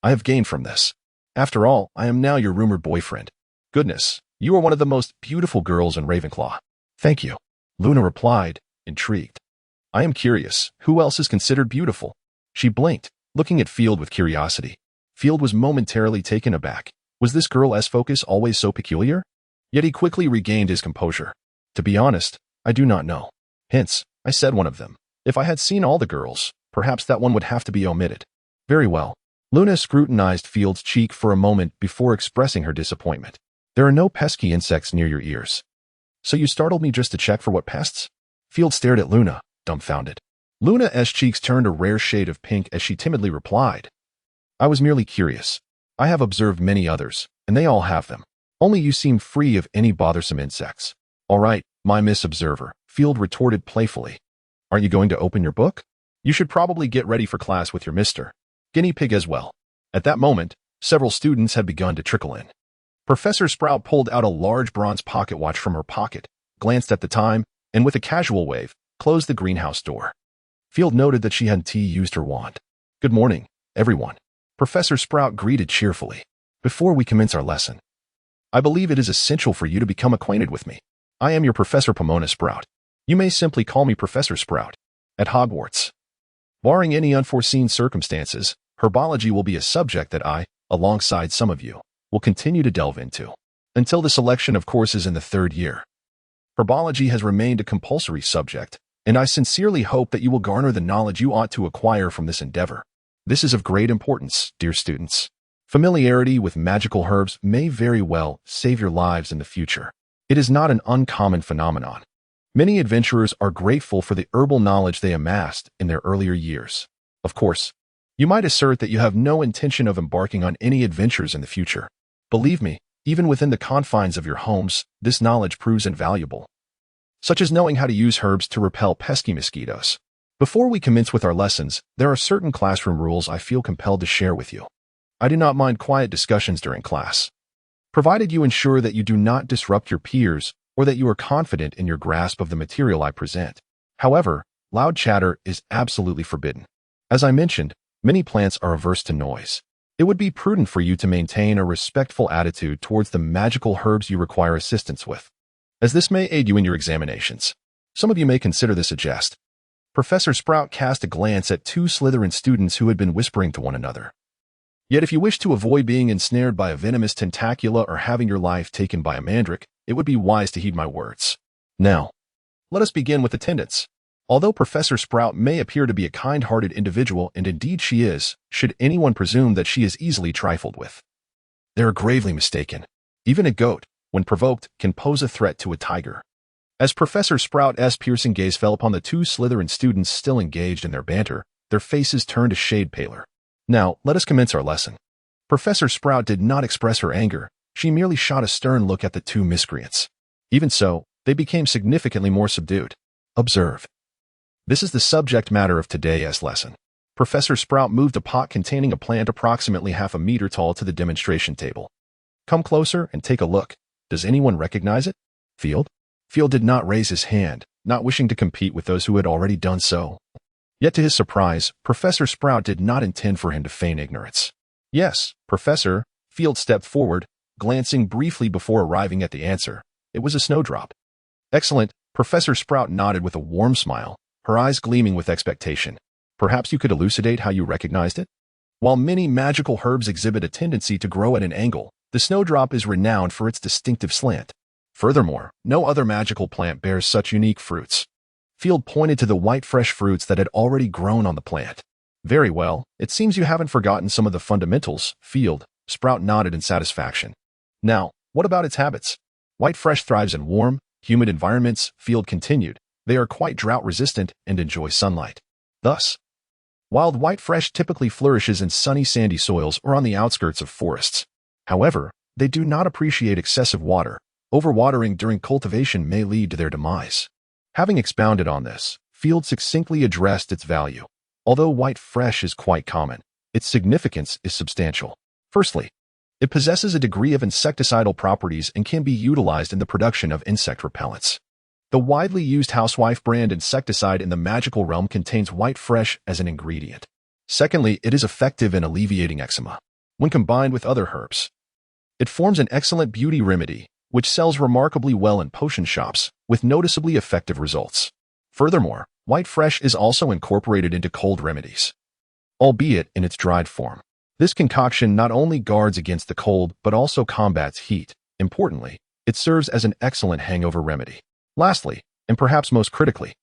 I have gained from this. After all, I am now your rumored boyfriend. Goodness, you are one of the most beautiful girls in Ravenclaw." "Thank you." Luna replied, intrigued. I am curious, who else is considered beautiful? She blinked, looking at Field with curiosity. Field was momentarily taken aback. Was this girl's focus always so peculiar? Yet he quickly regained his composure. To be honest, I do not know. Hence, I said one of them. If I had seen all the girls, perhaps that one would have to be omitted. Very well. Luna scrutinized Field's cheek for a moment before expressing her disappointment. There are no pesky insects near your ears. So you startled me just to check for what pests? Field stared at Luna, dumbfounded. Luna's cheeks turned a rare shade of pink as she timidly replied. I was merely curious. I have observed many others, and they all have them. Only you seem free of any bothersome insects. All right, my Miss Observer, Field retorted playfully. Aren't you going to open your book? You should probably get ready for class with your Mr. Guinea Pig as well. At that moment, several students had begun to trickle in. Professor Sprout pulled out a large bronze pocket watch from her pocket, glanced at the time, and with a casual wave, closed the greenhouse door. Field noted that she hadn't used her wand. Good morning, everyone. Professor Sprout greeted cheerfully. Before we commence our lesson, I believe it is essential for you to become acquainted with me. I am your Professor Pomona Sprout. You may simply call me Professor Sprout. At Hogwarts, barring any unforeseen circumstances, herbology will be a subject that I, alongside some of you, will continue to delve into, until the selection of courses in the 3rd year. Herbology has remained a compulsory subject, and I sincerely hope that you will garner the knowledge you ought to acquire from this endeavor. This is of great importance, dear students. Familiarity with magical herbs may very well save your lives in the future. It is not an uncommon phenomenon. Many adventurers are grateful for the herbal knowledge they amassed in their earlier years. Of course, you might assert that you have no intention of embarking on any adventures in the future. Believe me, even within the confines of your homes, this knowledge proves invaluable, such as knowing how to use herbs to repel pesky mosquitoes. Before we commence with our lessons, there are certain classroom rules I feel compelled to share with you. I do not mind quiet discussions during class, provided you ensure that you do not disrupt your peers or that you are confident in your grasp of the material I present. However, loud chatter is absolutely forbidden. As I mentioned, many plants are averse to noise. It would be prudent for you to maintain a respectful attitude towards the magical herbs you require assistance with, as this may aid you in your examinations. Some of you may consider this a jest. Professor Sprout cast a glance at 2 Slytherin students who had been whispering to one another. Yet if you wish to avoid being ensnared by a venomous tentacula or having your life taken by a mandrake, it would be wise to heed my words. Now, let us begin with attendance. Although Professor Sprout may appear to be a kind-hearted individual, and indeed she is, should anyone presume that she is easily trifled with, they are gravely mistaken. Even a goat, when provoked, can pose a threat to a tiger. As Professor Sprout's piercing gaze fell upon the 2 Slytherin students still engaged in their banter, their faces turned a shade paler. Now, let us commence our lesson. Professor Sprout did not express her anger. She merely shot a stern look at the 2 miscreants. Even so, they became significantly more subdued. Observe. This is the subject matter of today's lesson. Professor Sprout moved a pot containing a plant approximately half a meter tall to the demonstration table. Come closer and take a look. Does anyone recognize it? Field? Field did not raise his hand, not wishing to compete with those who had already done so. Yet to his surprise, Professor Sprout did not intend for him to feign ignorance. Yes, Professor. Field stepped forward, glancing briefly before arriving at the answer. It was a snowdrop. Excellent. Professor Sprout nodded with a warm smile, her eyes gleaming with expectation. Perhaps you could elucidate how you recognized it? While many magical herbs exhibit a tendency to grow at an angle, the snowdrop is renowned for its distinctive slant. Furthermore, no other magical plant bears such unique fruits. Field pointed to the white fresh fruits that had already grown on the plant. Very well, it seems you haven't forgotten some of the fundamentals, Field. Sprout nodded in satisfaction. Now, what about its habits? White fresh thrives in warm, humid environments, Field continued. They are quite drought-resistant and enjoy sunlight. Thus, wild white fresh typically flourishes in sunny sandy soils or on the outskirts of forests. However, they do not appreciate excessive water. Overwatering during cultivation may lead to their demise. Having expounded on this, Field succinctly addressed its value. Although white fresh is quite common, its significance is substantial. Firstly, it possesses a degree of insecticidal properties and can be utilized in the production of insect repellents. The widely used Housewife brand insecticide in the magical realm contains white fresh as an ingredient. Secondly, it is effective in alleviating eczema. When combined with other herbs, it forms an excellent beauty remedy, which sells remarkably well in potion shops, with noticeably effective results. Furthermore, white fresh is also incorporated into cold remedies, albeit in its dried form. This concoction not only guards against the cold but also combats heat. Importantly, it serves as an excellent hangover remedy. Lastly, and perhaps most critically,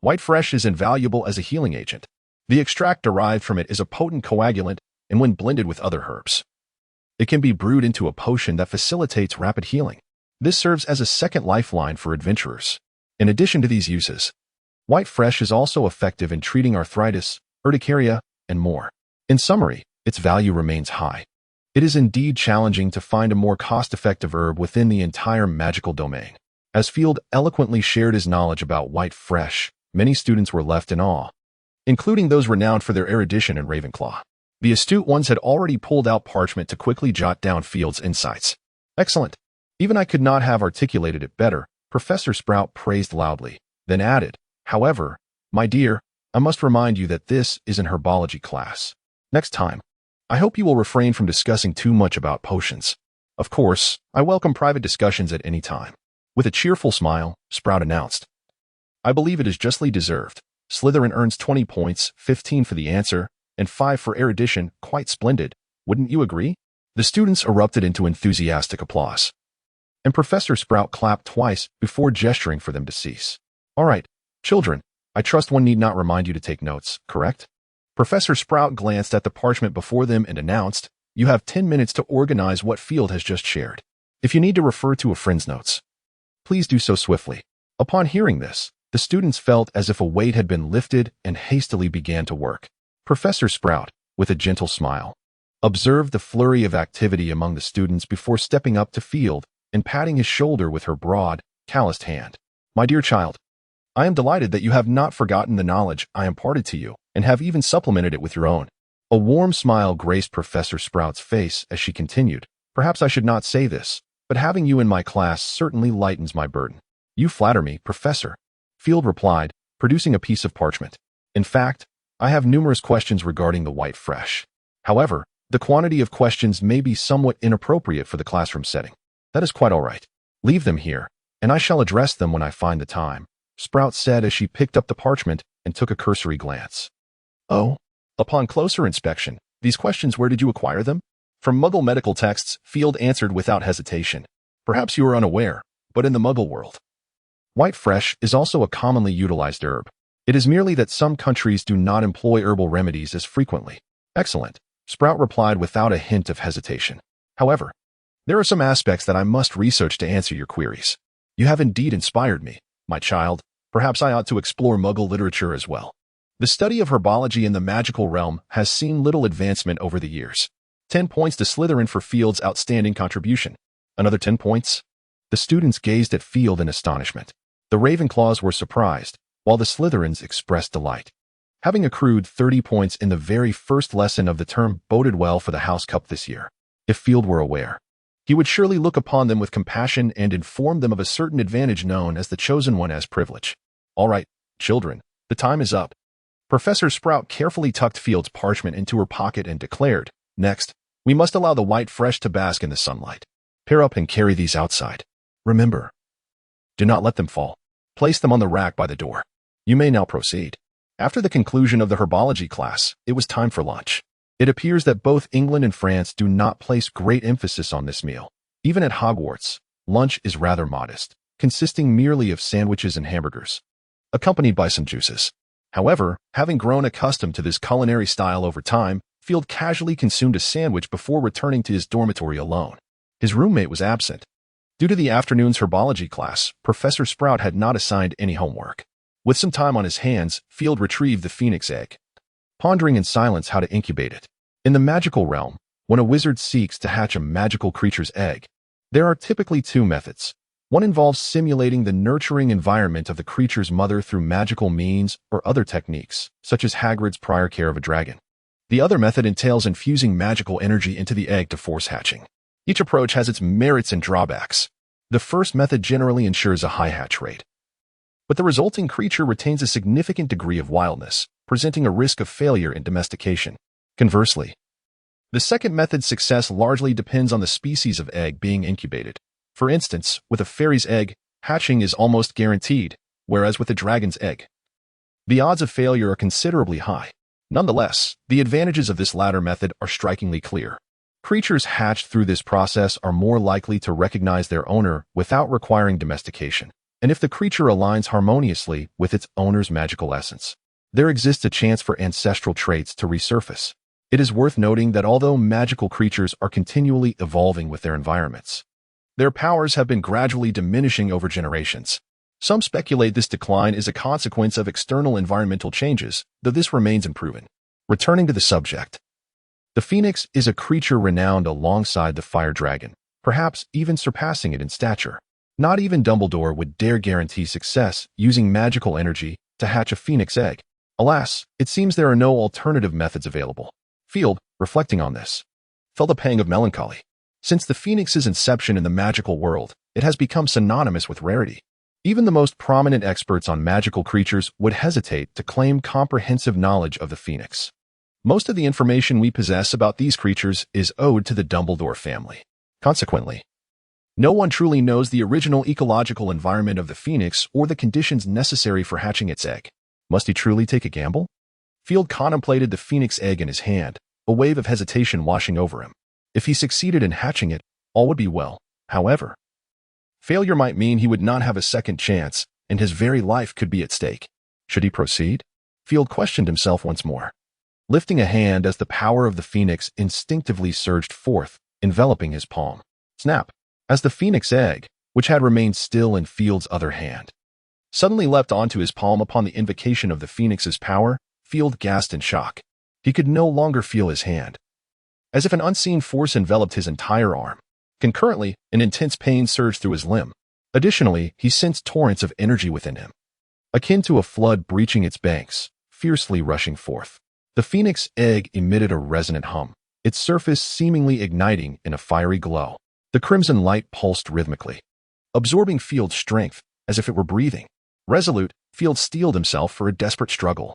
white fresh is invaluable as a healing agent. The extract derived from it is a potent coagulant, and when blended with other herbs, it can be brewed into a potion that facilitates rapid healing. This serves as a second lifeline for adventurers. In addition to these uses, white fresh is also effective in treating arthritis, urticaria, and more. In summary, its value remains high. It is indeed challenging to find a more cost-effective herb within the entire magical domain. As Field eloquently shared his knowledge about white fresh, many students were left in awe, including those renowned for their erudition in Ravenclaw. The astute ones had already pulled out parchment to quickly jot down Field's insights. Excellent. Even I could not have articulated it better, Professor Sprout praised loudly, then added, however, my dear, I must remind you that this is an herbology class. Next time, I hope you will refrain from discussing too much about potions. Of course, I welcome private discussions at any time. With a cheerful smile, Sprout announced, I believe it is justly deserved. Slytherin earns 20 points, 15 for the answer, and 5 for erudition. Quite splendid. Wouldn't you agree? The students erupted into enthusiastic applause, and Professor Sprout clapped twice before gesturing for them to cease. All right, children, I trust one need not remind you to take notes, correct? Professor Sprout glanced at the parchment before them and announced, you have 10 minutes to organize what Field has just shared. If you need to refer to a friend's notes, please do so swiftly. Upon hearing this, the students felt as if a weight had been lifted and hastily began to work. Professor Sprout, with a gentle smile, observed the flurry of activity among the students before stepping up to Field and patting his shoulder with her broad, calloused hand. My dear child, I am delighted that you have not forgotten the knowledge I imparted to you and have even supplemented it with your own. A warm smile graced Professor Sprout's face as she continued, perhaps I should not say this, but having you in my class certainly lightens my burden. You flatter me, Professor, Field replied, producing a piece of parchment. In fact, I have numerous questions regarding the white fresh. However, the quantity of questions may be somewhat inappropriate for the classroom setting. That is quite all right. Leave them here, and I shall address them when I find the time, Sprout said as she picked up the parchment and took a cursory glance. Oh? Upon closer inspection, these questions, where did you acquire them? From Muggle medical texts, Field answered without hesitation. Perhaps you are unaware, but in the Muggle world, white fresh is also a commonly utilized herb. It is merely that some countries do not employ herbal remedies as frequently. Excellent, Sprout replied without a hint of hesitation. However, there are some aspects that I must research to answer your queries. You have indeed inspired me, my child. Perhaps I ought to explore Muggle literature as well. The study of herbology in the magical realm has seen little advancement over the years. 10 points to Slytherin for Field's outstanding contribution. Another 10 points? The students gazed at Field in astonishment. The Ravenclaws were surprised, while the Slytherins expressed delight. Having accrued 30 points in the very first lesson of the term boded well for the House Cup this year. If Field were aware, he would surely look upon them with compassion and inform them of a certain advantage known as the chosen one as privilege. All right, children, the time is up. Professor Sprout carefully tucked Field's parchment into her pocket and declared, next, we must allow the white fresh to bask in the sunlight. Pair up and carry these outside. Remember, do not let them fall. Place them on the rack by the door. You may now proceed. After the conclusion of the herbology class, it was time for lunch. It appears that both England and France do not place great emphasis on this meal. Even at Hogwarts, lunch is rather modest, consisting merely of sandwiches and hamburgers, accompanied by some juices. However, having grown accustomed to this culinary style over time, Field casually consumed a sandwich before returning to his dormitory alone. His roommate was absent. Due to the afternoon's herbology class, Professor Sprout had not assigned any homework. With some time on his hands, Field retrieved the phoenix egg, pondering in silence how to incubate it. In the magical realm, when a wizard seeks to hatch a magical creature's egg, there are typically two methods. One involves simulating the nurturing environment of the creature's mother through magical means or other techniques, such as Hagrid's prior care of a dragon. The other method entails infusing magical energy into the egg to force hatching. Each approach has its merits and drawbacks. The first method generally ensures a high hatch rate, but the resulting creature retains a significant degree of wildness, presenting a risk of failure in domestication. Conversely, the second method's success largely depends on the species of egg being incubated. For For instance, with a fairy's egg, hatching is almost guaranteed, whereas with a dragon's egg, the odds of failure are considerably high. Nonetheless, the advantages of this latter method are strikingly clear. Creatures hatched through this process are more likely to recognize their owner without requiring domestication, and if the creature aligns harmoniously with its owner's magical essence, there exists a chance for ancestral traits to resurface. It is worth noting that although magical creatures are continually evolving with their environments, their powers have been gradually diminishing over generations. Some speculate this decline is a consequence of external environmental changes, though this remains unproven. Returning to the subject, the phoenix is a creature renowned alongside the fire dragon, perhaps even surpassing it in stature. Not even Dumbledore would dare guarantee success using magical energy to hatch a phoenix egg. Alas, it seems there are no alternative methods available. Field, reflecting on this, felt a pang of melancholy. Since the phoenix's inception in the magical world, it has become synonymous with rarity. Even the most prominent experts on magical creatures would hesitate to claim comprehensive knowledge of the phoenix. Most of the information we possess about these creatures is owed to the Dumbledore family. Consequently, no one truly knows the original ecological environment of the phoenix or the conditions necessary for hatching its egg. Must he truly take a gamble? Field contemplated the phoenix egg in his hand, a wave of hesitation washing over him. If he succeeded in hatching it, all would be well. However, failure might mean he would not have a second chance, and his very life could be at stake. Should he proceed? Field questioned himself once more, lifting a hand as the power of the phoenix instinctively surged forth, enveloping his palm. Snap! As the phoenix egg, which had remained still in Field's other hand, suddenly leapt onto his palm upon the invocation of the phoenix's power, Field gasped in shock. He could no longer feel his hand, as if an unseen force enveloped his entire arm. Concurrently, an intense pain surged through his limb. Additionally, he sensed torrents of energy within him, akin to a flood breaching its banks, fiercely rushing forth. The phoenix egg emitted a resonant hum, its surface seemingly igniting in a fiery glow. The crimson light pulsed rhythmically, absorbing Field's strength as if it were breathing. Resolute, Field steeled himself for a desperate struggle.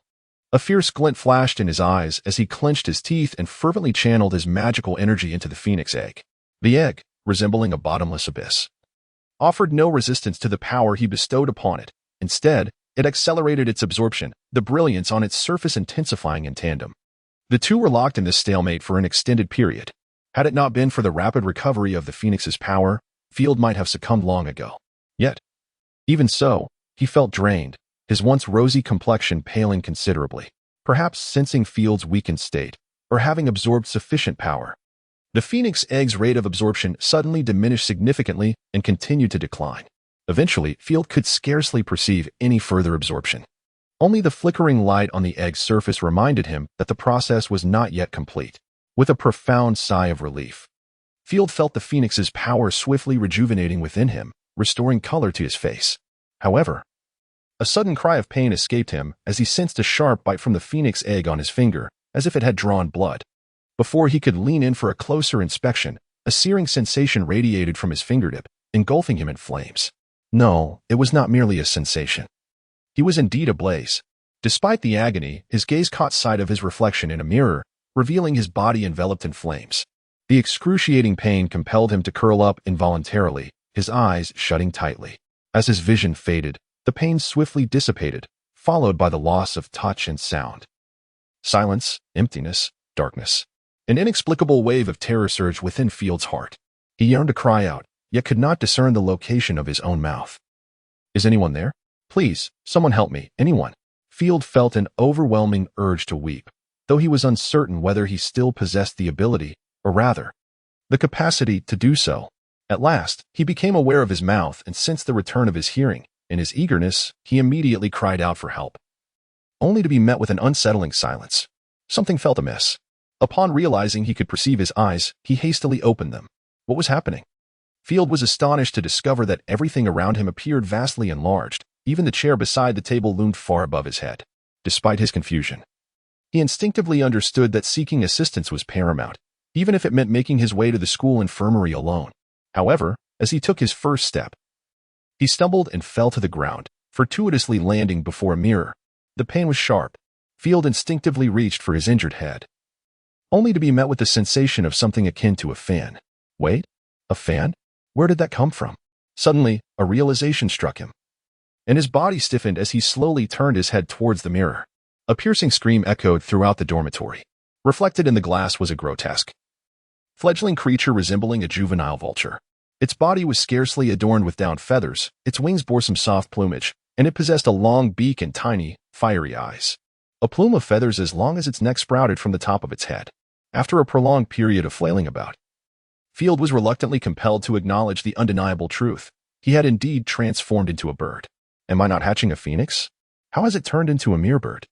A fierce glint flashed in his eyes as he clenched his teeth and fervently channeled his magical energy into the phoenix egg. The egg, resembling a bottomless abyss, offered no resistance to the power he bestowed upon it. Instead, it accelerated its absorption, the brilliance on its surface intensifying in tandem. The two were locked in this stalemate for an extended period. Had it not been for the rapid recovery of the phoenix's power, Field might have succumbed long ago. Yet, even so, he felt drained, his once rosy complexion paling considerably, perhaps sensing Field's weakened state, or having absorbed sufficient power. The phoenix egg's rate of absorption suddenly diminished significantly and continued to decline. Eventually, Field could scarcely perceive any further absorption. Only the flickering light on the egg's surface reminded him that the process was not yet complete. With a profound sigh of relief, Field felt the phoenix's power swiftly rejuvenating within him, restoring color to his face. However, a sudden cry of pain escaped him as he sensed a sharp bite from the phoenix egg on his finger, as if it had drawn blood. Before he could lean in for a closer inspection, a searing sensation radiated from his fingertip, engulfing him in flames. No, it was not merely a sensation. He was indeed ablaze. Despite the agony, his gaze caught sight of his reflection in a mirror, revealing his body enveloped in flames. The excruciating pain compelled him to curl up involuntarily, his eyes shutting tightly. As his vision faded, the pain swiftly dissipated, followed by the loss of touch and sound. Silence, emptiness, darkness. An inexplicable wave of terror surged within Field's heart. He yearned to cry out, yet could not discern the location of his own mouth. Is anyone there? Please, someone help me, anyone. Field felt an overwhelming urge to weep, though he was uncertain whether he still possessed the ability, or rather, the capacity to do so. At last, he became aware of his mouth and sensed the return of his hearing. In his eagerness, he immediately cried out for help, only to be met with an unsettling silence. Something felt amiss. Upon realizing he could perceive his eyes, he hastily opened them. What was happening? Field was astonished to discover that everything around him appeared vastly enlarged. Even the chair beside the table loomed far above his head. Despite his confusion, he instinctively understood that seeking assistance was paramount, even if it meant making his way to the school infirmary alone. However, as he took his first step, he stumbled and fell to the ground, fortuitously landing before a mirror. The pain was sharp. Field instinctively reached for his injured head, only to be met with the sensation of something akin to a fan. Wait, a fan? Where did that come from? Suddenly, a realization struck him, and his body stiffened as he slowly turned his head towards the mirror. A piercing scream echoed throughout the dormitory. Reflected in the glass was a grotesque, fledgling creature resembling a juvenile vulture. Its body was scarcely adorned with down feathers, its wings bore some soft plumage, and it possessed a long beak and tiny, fiery eyes. A plume of feathers as long as its neck sprouted from the top of its head. After a prolonged period of flailing about, Field was reluctantly compelled to acknowledge the undeniable truth. He had indeed transformed into a bird. Am I not hatching a phoenix? How has it turned into a mere bird?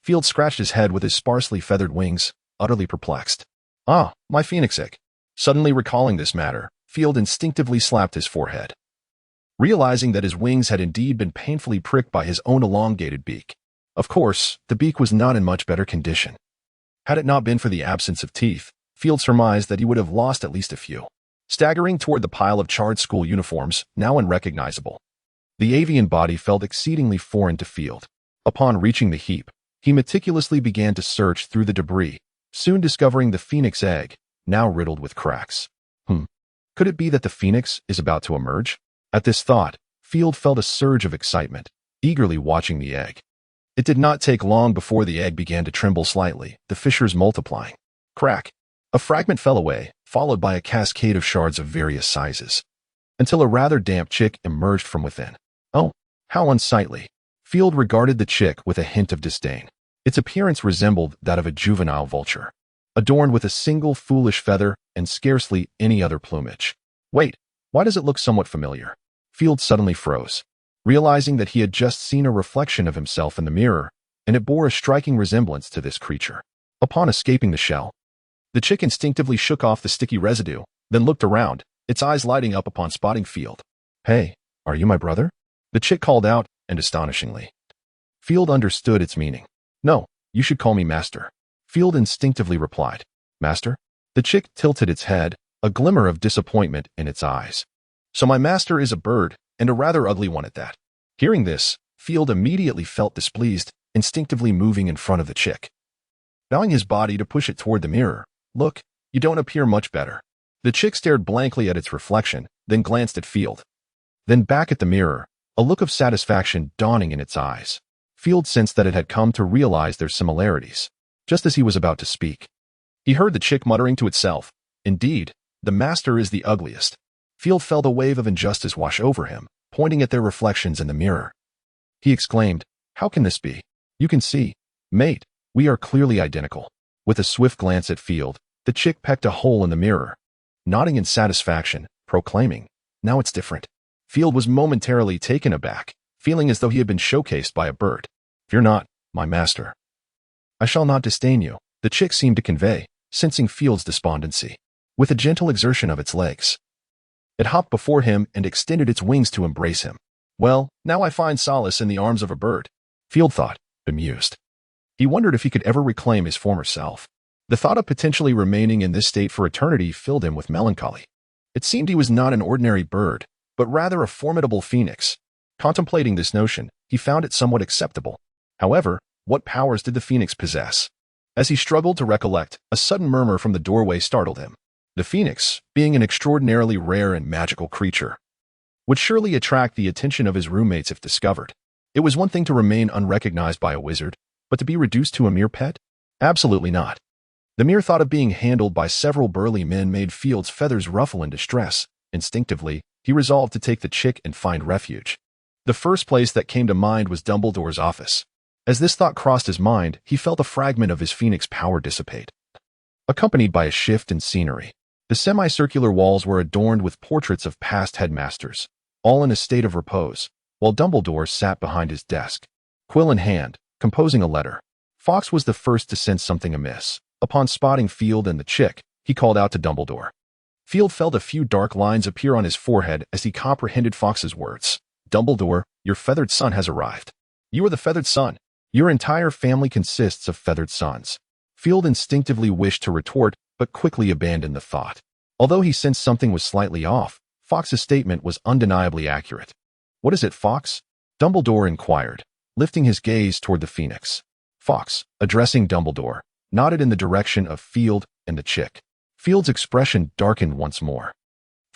Field scratched his head with his sparsely feathered wings, utterly perplexed. Ah, my phoenix egg. Suddenly recalling this matter, Field instinctively slapped his forehead, realizing that his wings had indeed been painfully pricked by his own elongated beak. Of course, the beak was not in much better condition. Had it not been for the absence of teeth, Field surmised that he would have lost at least a few. Staggering toward the pile of charred school uniforms, now unrecognizable, the avian body felt exceedingly foreign to Field. Upon reaching the heap, he meticulously began to search through the debris, soon discovering the phoenix egg, now riddled with cracks. Could it be that the phoenix is about to emerge? At this thought, Field felt a surge of excitement, eagerly watching the egg. It did not take long before the egg began to tremble slightly, the fissures multiplying. Crack! A fragment fell away, followed by a cascade of shards of various sizes, until a rather damp chick emerged from within. Oh, how unsightly! Field regarded the chick with a hint of disdain. Its appearance resembled that of a juvenile vulture, adorned with a single foolish feather and scarcely any other plumage. Wait, why does it look somewhat familiar? Field suddenly froze, realizing that he had just seen a reflection of himself in the mirror, and it bore a striking resemblance to this creature. Upon escaping the shell, the chick instinctively shook off the sticky residue, then looked around, its eyes lighting up upon spotting Field. Hey, are you my brother? The chick called out, and astonishingly, Field understood its meaning. No, you should call me Master. Field instinctively replied. Master? The chick tilted its head, a glimmer of disappointment in its eyes. So my master is a bird, and a rather ugly one at that. Hearing this, Field immediately felt displeased, instinctively moving in front of the chick, bowing his body to push it toward the mirror. Look, you don't appear much better. The chick stared blankly at its reflection, then glanced at Field. Then back at the mirror, a look of satisfaction dawning in its eyes. Field sensed that it had come to realize their similarities. Just as he was about to speak, he heard the chick muttering to itself, Indeed, the master is the ugliest. Field felt a wave of injustice wash over him, pointing at their reflections in the mirror. He exclaimed, How can this be? You can see, mate, we are clearly identical. With a swift glance at Field, the chick pecked a hole in the mirror, nodding in satisfaction, proclaiming, Now it's different. Field was momentarily taken aback, feeling as though he had been showcased by a bird. Fear not, my master. I shall not disdain you, the chick seemed to convey, sensing Field's despondency. With a gentle exertion of its legs, it hopped before him and extended its wings to embrace him. Well, now I find solace in the arms of a bird, Field thought, bemused. He wondered if he could ever reclaim his former self. The thought of potentially remaining in this state for eternity filled him with melancholy. It seemed he was not an ordinary bird, but rather a formidable phoenix. Contemplating this notion, he found it somewhat acceptable. However, what powers did the phoenix possess? As he struggled to recollect, a sudden murmur from the doorway startled him. The phoenix, being an extraordinarily rare and magical creature, would surely attract the attention of his roommates if discovered. It was one thing to remain unrecognized by a wizard, but to be reduced to a mere pet? Absolutely not. The mere thought of being handled by several burly men made Field's feathers ruffle in distress. Instinctively, he resolved to take the chick and find refuge. The first place that came to mind was Dumbledore's office. As this thought crossed his mind, he felt a fragment of his phoenix power dissipate, accompanied by a shift in scenery. The semicircular walls were adorned with portraits of past headmasters, all in a state of repose, while Dumbledore sat behind his desk, quill in hand, composing a letter. Fawkes was the first to sense something amiss. Upon spotting Field and the chick, he called out to Dumbledore. Field felt a few dark lines appear on his forehead as he comprehended Fawkes's words. Dumbledore, your feathered son has arrived. You are the feathered son. Your entire family consists of feathered sons. Field instinctively wished to retort, but quickly abandoned the thought. Although he sensed something was slightly off, Fawkes's statement was undeniably accurate. What is it, Fawkes? Dumbledore inquired, lifting his gaze toward the phoenix. Fawkes, addressing Dumbledore, nodded in the direction of Field and the chick. Field's expression darkened once more.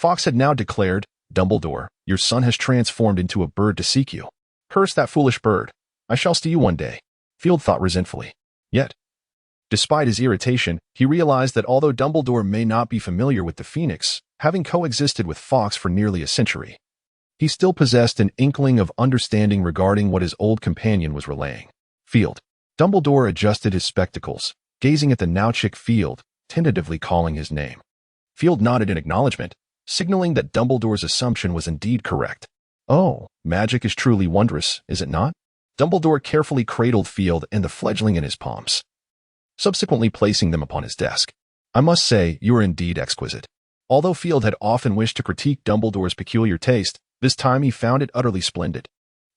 Fawkes had now declared, "Dumbledore, your son has transformed into a bird to seek you. Curse that foolish bird. I shall see you one day," Field thought resentfully. Yet, despite his irritation, he realized that although Dumbledore may not be familiar with the Phoenix, having coexisted with Fawkes for nearly a century, he still possessed an inkling of understanding regarding what his old companion was relaying. Field. Dumbledore adjusted his spectacles, gazing at the now chick Field, tentatively calling his name. Field nodded in acknowledgement, signaling that Dumbledore's assumption was indeed correct. "Oh, magic is truly wondrous, is it not?" Dumbledore carefully cradled Field and the fledgling in his palms, subsequently placing them upon his desk. "I must say, you are indeed exquisite." Although Field had often wished to critique Dumbledore's peculiar taste, this time he found it utterly splendid.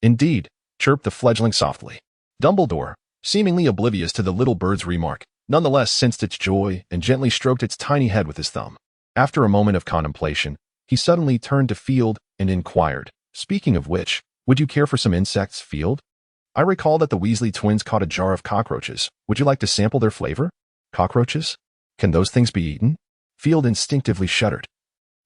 "Indeed," chirped the fledgling softly. Dumbledore, seemingly oblivious to the little bird's remark, nonetheless sensed its joy and gently stroked its tiny head with his thumb. After a moment of contemplation, he suddenly turned to Field and inquired, "Speaking of which, would you care for some insects, Field? I recall that the Weasley twins caught a jar of cockroaches. Would you like to sample their flavor?" "Cockroaches? Can those things be eaten?" Field instinctively shuddered,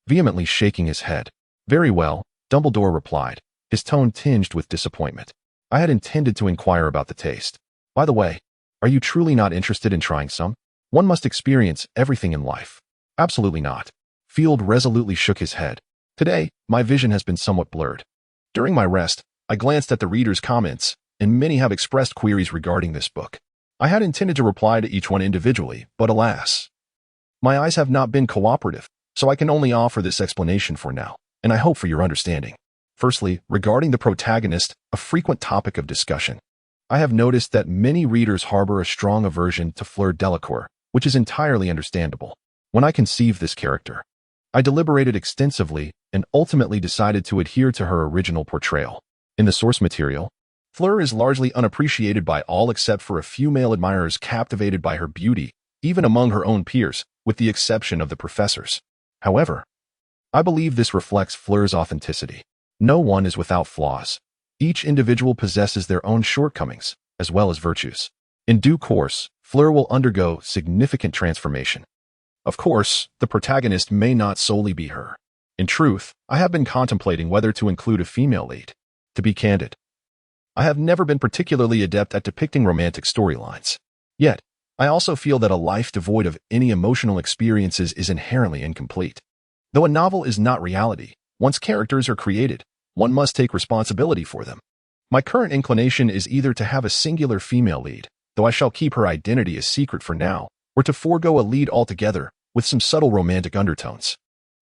vehemently shaking his head. "Very well," Dumbledore replied, his tone tinged with disappointment. "I had intended to inquire about the taste. By the way, are you truly not interested in trying some? One must experience everything in life." "Absolutely not." Field resolutely shook his head. "Today, my vision has been somewhat blurred. During my rest, I glanced at the readers' comments, and many have expressed queries regarding this book. I had intended to reply to each one individually, but alas, my eyes have not been cooperative, so I can only offer this explanation for now, and I hope for your understanding. Firstly, regarding the protagonist, a frequent topic of discussion, I have noticed that many readers harbor a strong aversion to Fleur Delacour, which is entirely understandable. When I conceived this character, I deliberated extensively and ultimately decided to adhere to her original portrayal. In the source material, Fleur is largely unappreciated by all except for a few male admirers captivated by her beauty, even among her own peers, with the exception of the professors. However, I believe this reflects Fleur's authenticity. No one is without flaws. Each individual possesses their own shortcomings, as well as virtues. In due course, Fleur will undergo significant transformation. Of course, the protagonist may not solely be her. In truth, I have been contemplating whether to include a female lead. To be candid, I have never been particularly adept at depicting romantic storylines. Yet, I also feel that a life devoid of any emotional experiences is inherently incomplete. Though a novel is not reality, once characters are created, one must take responsibility for them. My current inclination is either to have a singular female lead, though I shall keep her identity a secret for now, or to forego a lead altogether, with some subtle romantic undertones.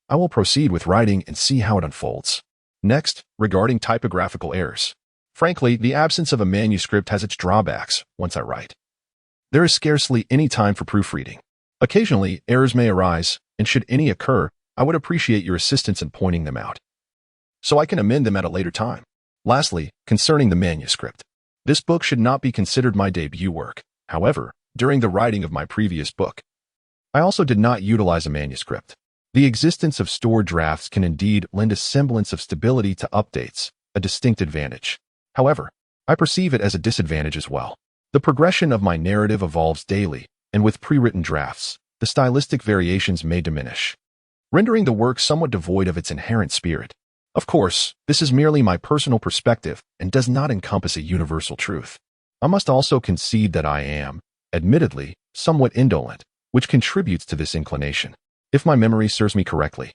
I will proceed with writing and see how it unfolds. Next, regarding typographical errors. Frankly, the absence of a manuscript has its drawbacks once I write. There is scarcely any time for proofreading. Occasionally, errors may arise, and should any occur, I would appreciate your assistance in pointing them out, so I can amend them at a later time. Lastly, concerning the manuscript. This book should not be considered my debut work. However, during the writing of my previous book, I also did not utilize a manuscript. The existence of stored drafts can indeed lend a semblance of stability to updates, a distinct advantage. However, I perceive it as a disadvantage as well. The progression of my narrative evolves daily, and with pre-written drafts, the stylistic variations may diminish, rendering the work somewhat devoid of its inherent spirit. Of course, this is merely my personal perspective and does not encompass a universal truth. I must also concede that I am, admittedly, somewhat indolent, which contributes to this inclination. If my memory serves me correctly,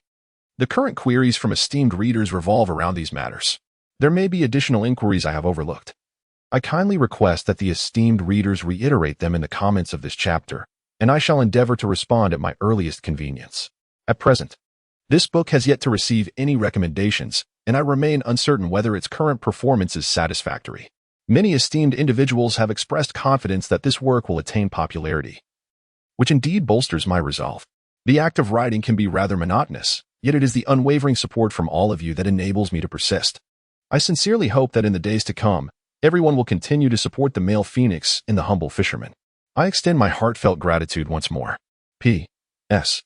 the current queries from esteemed readers revolve around these matters. There may be additional inquiries I have overlooked. I kindly request that the esteemed readers reiterate them in the comments of this chapter, and I shall endeavor to respond at my earliest convenience. At present, this book has yet to receive any recommendations, and I remain uncertain whether its current performance is satisfactory. Many esteemed individuals have expressed confidence that this work will attain popularity, which indeed bolsters my resolve. The act of writing can be rather monotonous, yet it is the unwavering support from all of you that enables me to persist. I sincerely hope that in the days to come, everyone will continue to support the male phoenix and the humble fisherman. I extend my heartfelt gratitude once more. P.S.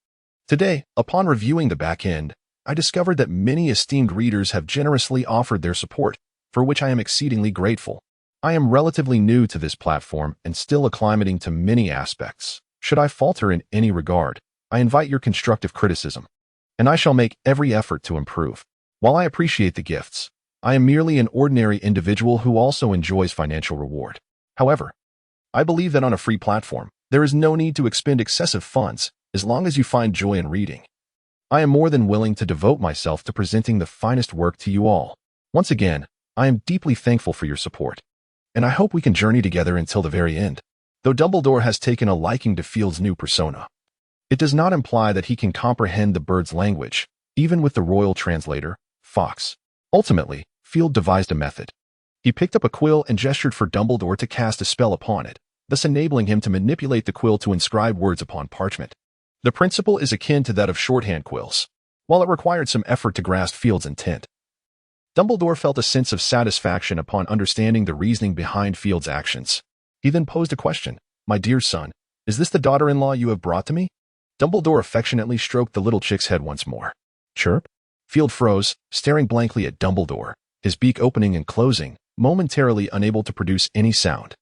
Today, upon reviewing the back end, I discovered that many esteemed readers have generously offered their support, for which I am exceedingly grateful. I am relatively new to this platform and still acclimating to many aspects. Should I falter in any regard, I invite your constructive criticism. and I shall make every effort to improve. While I appreciate the gifts, I am merely an ordinary individual who also enjoys financial reward. However, I believe that on a free platform, there is no need to expend excessive funds as long as you find joy in reading. I am more than willing to devote myself to presenting the finest work to you all. Once again, I am deeply thankful for your support, and I hope we can journey together until the very end. Though Dumbledore has taken a liking to Field's new persona, it does not imply that he can comprehend the bird's language, even with the royal translator, Fox. Ultimately, Field devised a method. He picked up a quill and gestured for Dumbledore to cast a spell upon it, thus enabling him to manipulate the quill to inscribe words upon parchment. The principle is akin to that of shorthand quills, while it required some effort to grasp Field's intent. Dumbledore felt a sense of satisfaction upon understanding the reasoning behind Field's actions. He then posed a question. "My dear son, is this the daughter-in-law you have brought to me?" Dumbledore affectionately stroked the little chick's head once more. Chirp? Field froze, staring blankly at Dumbledore, his beak opening and closing, momentarily unable to produce any sound.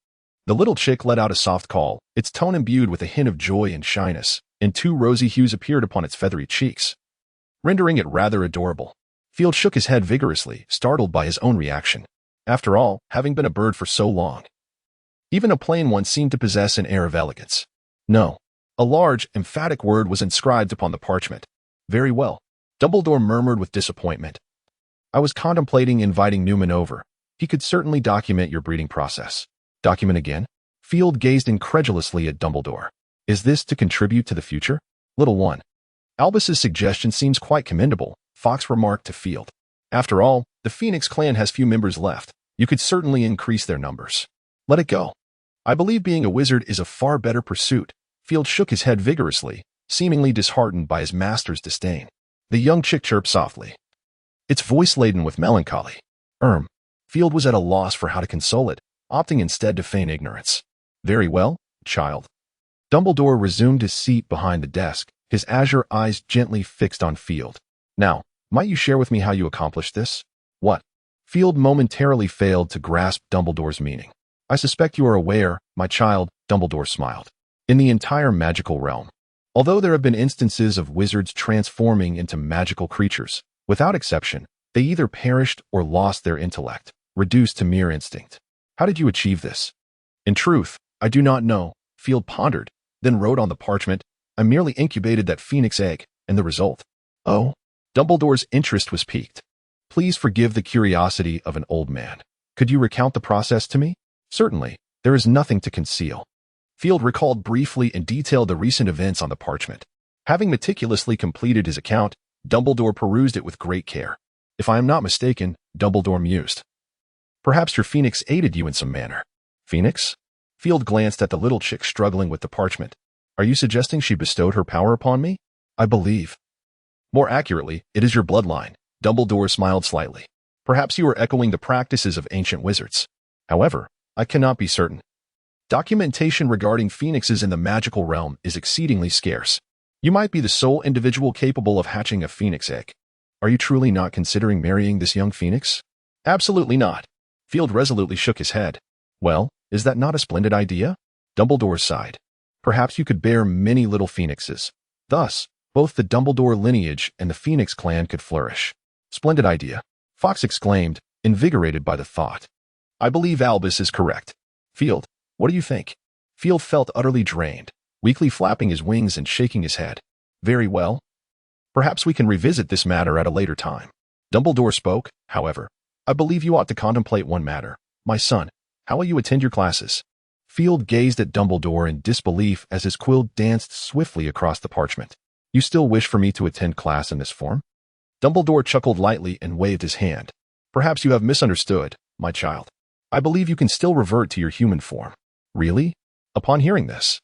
The little chick let out a soft call, its tone imbued with a hint of joy and shyness, and two rosy hues appeared upon its feathery cheeks, rendering it rather adorable. Field shook his head vigorously, startled by his own reaction. After all, having been a bird for so long, even a plain one seemed to possess an air of elegance. No. A large, emphatic word was inscribed upon the parchment. "Very well," Dumbledore murmured with disappointment. "I was contemplating inviting Newman over. He could certainly document your breeding process." "Document again?" Field gazed incredulously at Dumbledore. "Is this to contribute to the future?" "Little one, Albus's suggestion seems quite commendable," Fox remarked to Field. "After all, the Phoenix clan has few members left. You could certainly increase their numbers. Let it go. I believe being a wizard is a far better pursuit." Field shook his head vigorously, seemingly disheartened by his master's disdain. The young chick chirped softly, its voice laden with melancholy. Field was at a loss for how to console it, opting instead to feign ignorance. "Very well, child." Dumbledore resumed his seat behind the desk, his azure eyes gently fixed on Field. "Now, might you share with me how you accomplished this?" "What?" Field momentarily failed to grasp Dumbledore's meaning. "I suspect you are aware, my child," Dumbledore smiled. "In the entire magical realm, although there have been instances of wizards transforming into magical creatures, without exception, they either perished or lost their intellect, reduced to mere instinct. How did you achieve this?" "In truth, I do not know," Field pondered, then wrote on the parchment, "I merely incubated that phoenix egg, and the result." "Oh?" Dumbledore's interest was piqued. "Please forgive the curiosity of an old man. Could you recount the process to me?" "Certainly, there is nothing to conceal." Field recalled briefly and detailed the recent events on the parchment. Having meticulously completed his account, Dumbledore perused it with great care. "If I am not mistaken," Dumbledore mused, "perhaps your phoenix aided you in some manner." "Phoenix?" Field glanced at the little chick struggling with the parchment. "Are you suggesting she bestowed her power upon me?" "I believe. More accurately, it is your bloodline." Dumbledore smiled slightly. "Perhaps you are echoing the practices of ancient wizards. However, I cannot be certain. Documentation regarding phoenixes in the magical realm is exceedingly scarce. You might be the sole individual capable of hatching a phoenix egg. Are you truly not considering marrying this young phoenix?" "Absolutely not." Field resolutely shook his head. "Well, is that not a splendid idea?" Dumbledore sighed. "Perhaps you could bear many little phoenixes. Thus, both the Dumbledore lineage and the Phoenix clan could flourish." "Splendid idea," Fox exclaimed, invigorated by the thought. "I believe Albus is correct. Field, what do you think?" Field felt utterly drained, weakly flapping his wings and shaking his head. "Very well. Perhaps we can revisit this matter at a later time." Dumbledore spoke, however. "I believe you ought to contemplate one matter. My son, how will you attend your classes?" Field gazed at Dumbledore in disbelief as his quill danced swiftly across the parchment. "You still wish for me to attend class in this form?" Dumbledore chuckled lightly and waved his hand. "Perhaps you have misunderstood, my child. I believe you can still revert to your human form." "Really?" Upon hearing this,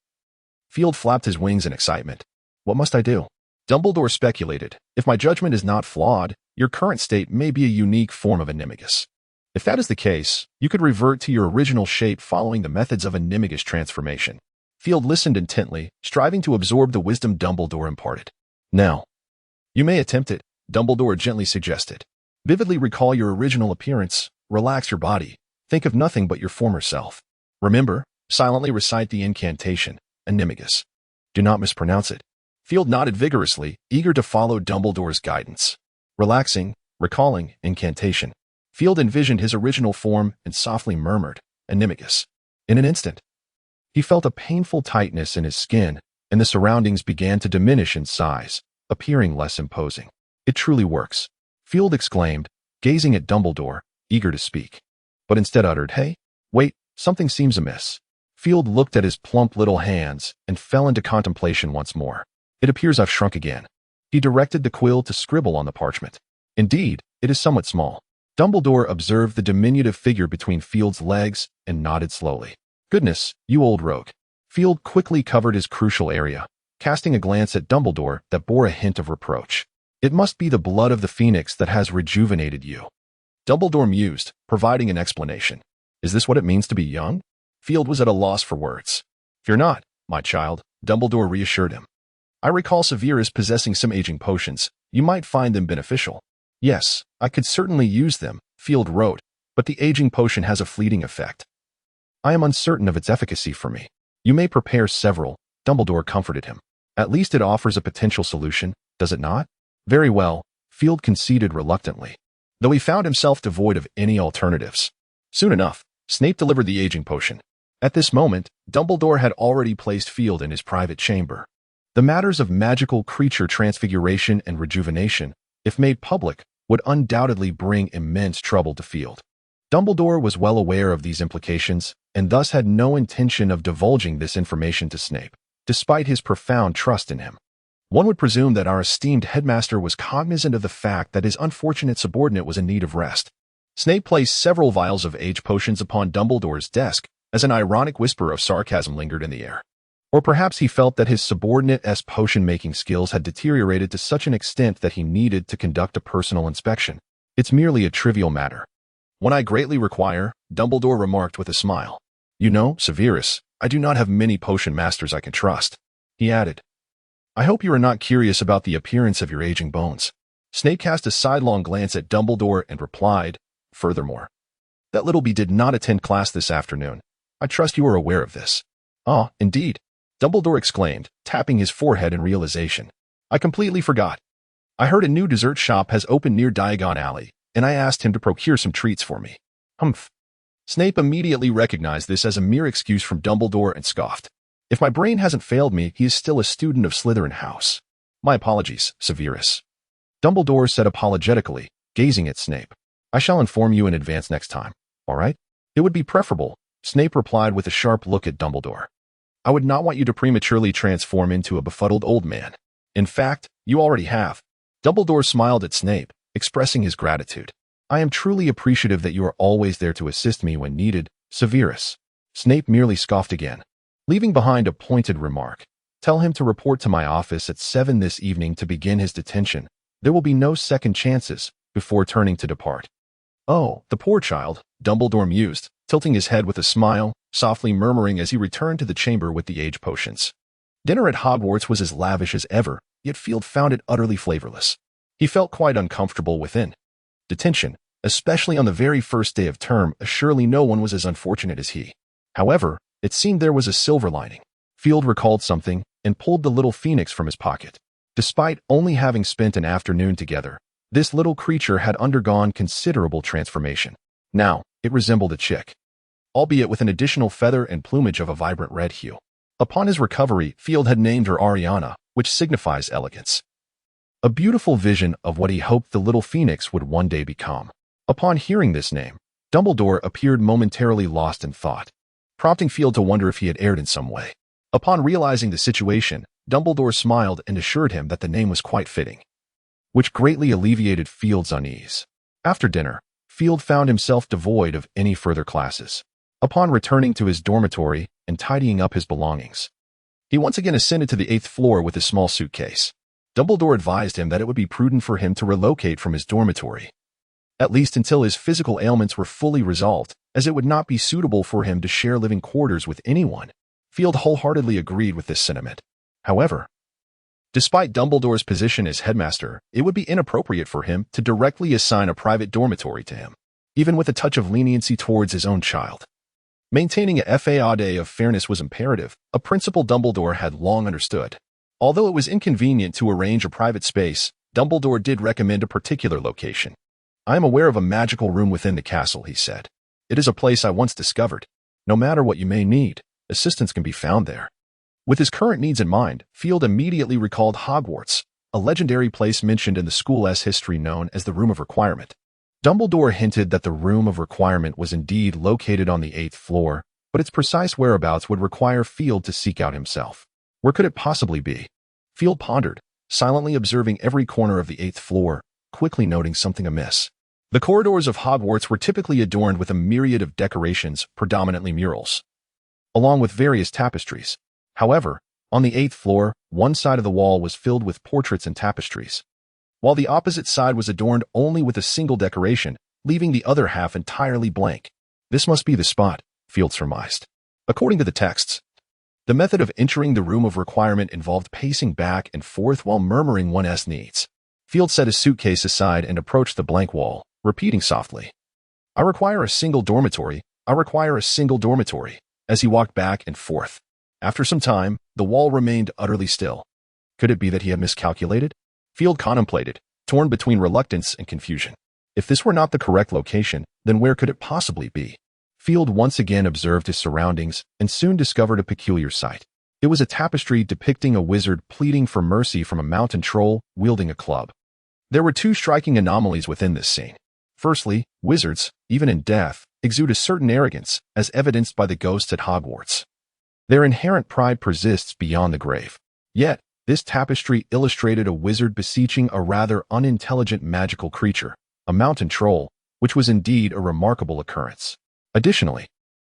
Field flapped his wings in excitement. "What must I do?" Dumbledore speculated. "If my judgment is not flawed, your current state may be a unique form of animagus. If that is the case, you could revert to your original shape following the methods of animagus transformation." Field listened intently, striving to absorb the wisdom Dumbledore imparted. "Now, you may attempt it," Dumbledore gently suggested. "Vividly recall your original appearance, relax your body, think of nothing but your former self. Remember, silently recite the incantation, animagus. Do not mispronounce it." Field nodded vigorously, eager to follow Dumbledore's guidance. Relaxing, recalling, incantation. Field envisioned his original form and softly murmured, Animagus. In an instant, he felt a painful tightness in his skin, and the surroundings began to diminish in size, appearing less imposing. It truly works, Field exclaimed, gazing at Dumbledore, eager to speak. But instead uttered, Hey, wait, something seems amiss. Field looked at his plump little hands and fell into contemplation once more. It appears I've shrunk again. He directed the quill to scribble on the parchment. Indeed, it is somewhat small. Dumbledore observed the diminutive figure between Field's legs and nodded slowly. Goodness, you old rogue. Field quickly covered his crucial area, casting a glance at Dumbledore that bore a hint of reproach. It must be the blood of the phoenix that has rejuvenated you. Dumbledore mused, providing an explanation. Is this what it means to be young? Field was at a loss for words. Fear not, my child, Dumbledore reassured him. I recall Severus possessing some aging potions. You might find them beneficial. Yes, I could certainly use them, Field wrote, but the aging potion has a fleeting effect. I am uncertain of its efficacy for me. You may prepare several, Dumbledore comforted him. At least it offers a potential solution, does it not? Very well, Field conceded reluctantly, though he found himself devoid of any alternatives. Soon enough, Snape delivered the aging potion. At this moment, Dumbledore had already placed Field in his private chamber. The matters of magical creature transfiguration and rejuvenation, if made public, would undoubtedly bring immense trouble to Field. Dumbledore was well aware of these implications, and thus had no intention of divulging this information to Snape, despite his profound trust in him. One would presume that our esteemed headmaster was cognizant of the fact that his unfortunate subordinate was in need of rest. Snape placed several vials of age potions upon Dumbledore's desk, as an ironic whisper of sarcasm lingered in the air. Or perhaps he felt that his subordinate's potion-making skills had deteriorated to such an extent that he needed to conduct a personal inspection. It's merely a trivial matter. One I greatly require, Dumbledore remarked with a smile. You know, Severus, I do not have many potion masters I can trust. He added, I hope you are not curious about the appearance of your aging bones. Snape cast a sidelong glance at Dumbledore and replied, Furthermore, that Littleby did not attend class this afternoon. I trust you are aware of this. Ah, indeed, Dumbledore exclaimed, tapping his forehead in realization. I completely forgot. I heard a new dessert shop has opened near Diagon Alley, and I asked him to procure some treats for me. Humph. Snape immediately recognized this as a mere excuse from Dumbledore and scoffed. If my brain hasn't failed me, he is still a student of Slytherin House. My apologies, Severus. Dumbledore said apologetically, gazing at Snape. I shall inform you in advance next time, all right? It would be preferable, Snape replied with a sharp look at Dumbledore. I would not want you to prematurely transform into a befuddled old man. In fact, you already have. Dumbledore smiled at Snape, expressing his gratitude. I am truly appreciative that you are always there to assist me when needed, Severus. Snape merely scoffed again, leaving behind a pointed remark. Tell him to report to my office at 7 this evening to begin his detention. There will be no second chances, before turning to depart. Oh, the poor child, Dumbledore mused, tilting his head with a smile, softly murmuring as he returned to the chamber with the age potions. Dinner at Hogwarts was as lavish as ever, yet Field found it utterly flavorless. He felt quite uncomfortable within. Detention, especially on the very first day of term, surely no one was as unfortunate as he. However, it seemed there was a silver lining. Field recalled something and pulled the little phoenix from his pocket. Despite only having spent an afternoon together, this little creature had undergone considerable transformation. Now, it resembled a chick, albeit with an additional feather and plumage of a vibrant red hue. Upon his recovery, Field had named her Ariana, which signifies elegance. A beautiful vision of what he hoped the little phoenix would one day become. Upon hearing this name, Dumbledore appeared momentarily lost in thought, prompting Field to wonder if he had erred in some way. Upon realizing the situation, Dumbledore smiled and assured him that the name was quite fitting, which greatly alleviated Field's unease. After dinner, Field found himself devoid of any further classes. Upon returning to his dormitory and tidying up his belongings, he once again ascended to the 8th floor with his small suitcase. Dumbledore advised him that it would be prudent for him to relocate from his dormitory, at least until his physical ailments were fully resolved, as it would not be suitable for him to share living quarters with anyone. Field wholeheartedly agreed with this sentiment. However, despite Dumbledore's position as headmaster, it would be inappropriate for him to directly assign a private dormitory to him, even with a touch of leniency towards his own child. Maintaining a faade of fairness was imperative, a principle Dumbledore had long understood. Although it was inconvenient to arrange a private space, Dumbledore did recommend a particular location. "I am aware of a magical room within the castle," he said. "It is a place I once discovered. No matter what you may need, assistance can be found there." With his current needs in mind, Field immediately recalled Hogwarts, a legendary place mentioned in the school's history known as the Room of Requirement. Dumbledore hinted that the Room of Requirement was indeed located on the 8th floor, but its precise whereabouts would require Field to seek out himself. Where could it possibly be? Field pondered, silently observing every corner of the 8th floor, quickly noting something amiss. The corridors of Hogwarts were typically adorned with a myriad of decorations, predominantly murals, along with various tapestries. However, on the 8th floor, one side of the wall was filled with portraits and tapestries, while the opposite side was adorned only with a single decoration, leaving the other half entirely blank. This must be the spot, Field surmised. According to the texts, the method of entering the Room of Requirement involved pacing back and forth while murmuring one's needs. Field set his suitcase aside and approached the blank wall, repeating softly, "I require a single dormitory. I require a single dormitory," as he walked back and forth. After some time, the wall remained utterly still. Could it be that he had miscalculated? Field contemplated, torn between reluctance and confusion. If this were not the correct location, then where could it possibly be? Field once again observed his surroundings and soon discovered a peculiar sight. It was a tapestry depicting a wizard pleading for mercy from a mountain troll wielding a club. There were two striking anomalies within this scene. Firstly, wizards, even in death, exude a certain arrogance, as evidenced by the ghosts at Hogwarts. Their inherent pride persists beyond the grave. Yet, this tapestry illustrated a wizard beseeching a rather unintelligent magical creature, a mountain troll, which was indeed a remarkable occurrence. Additionally,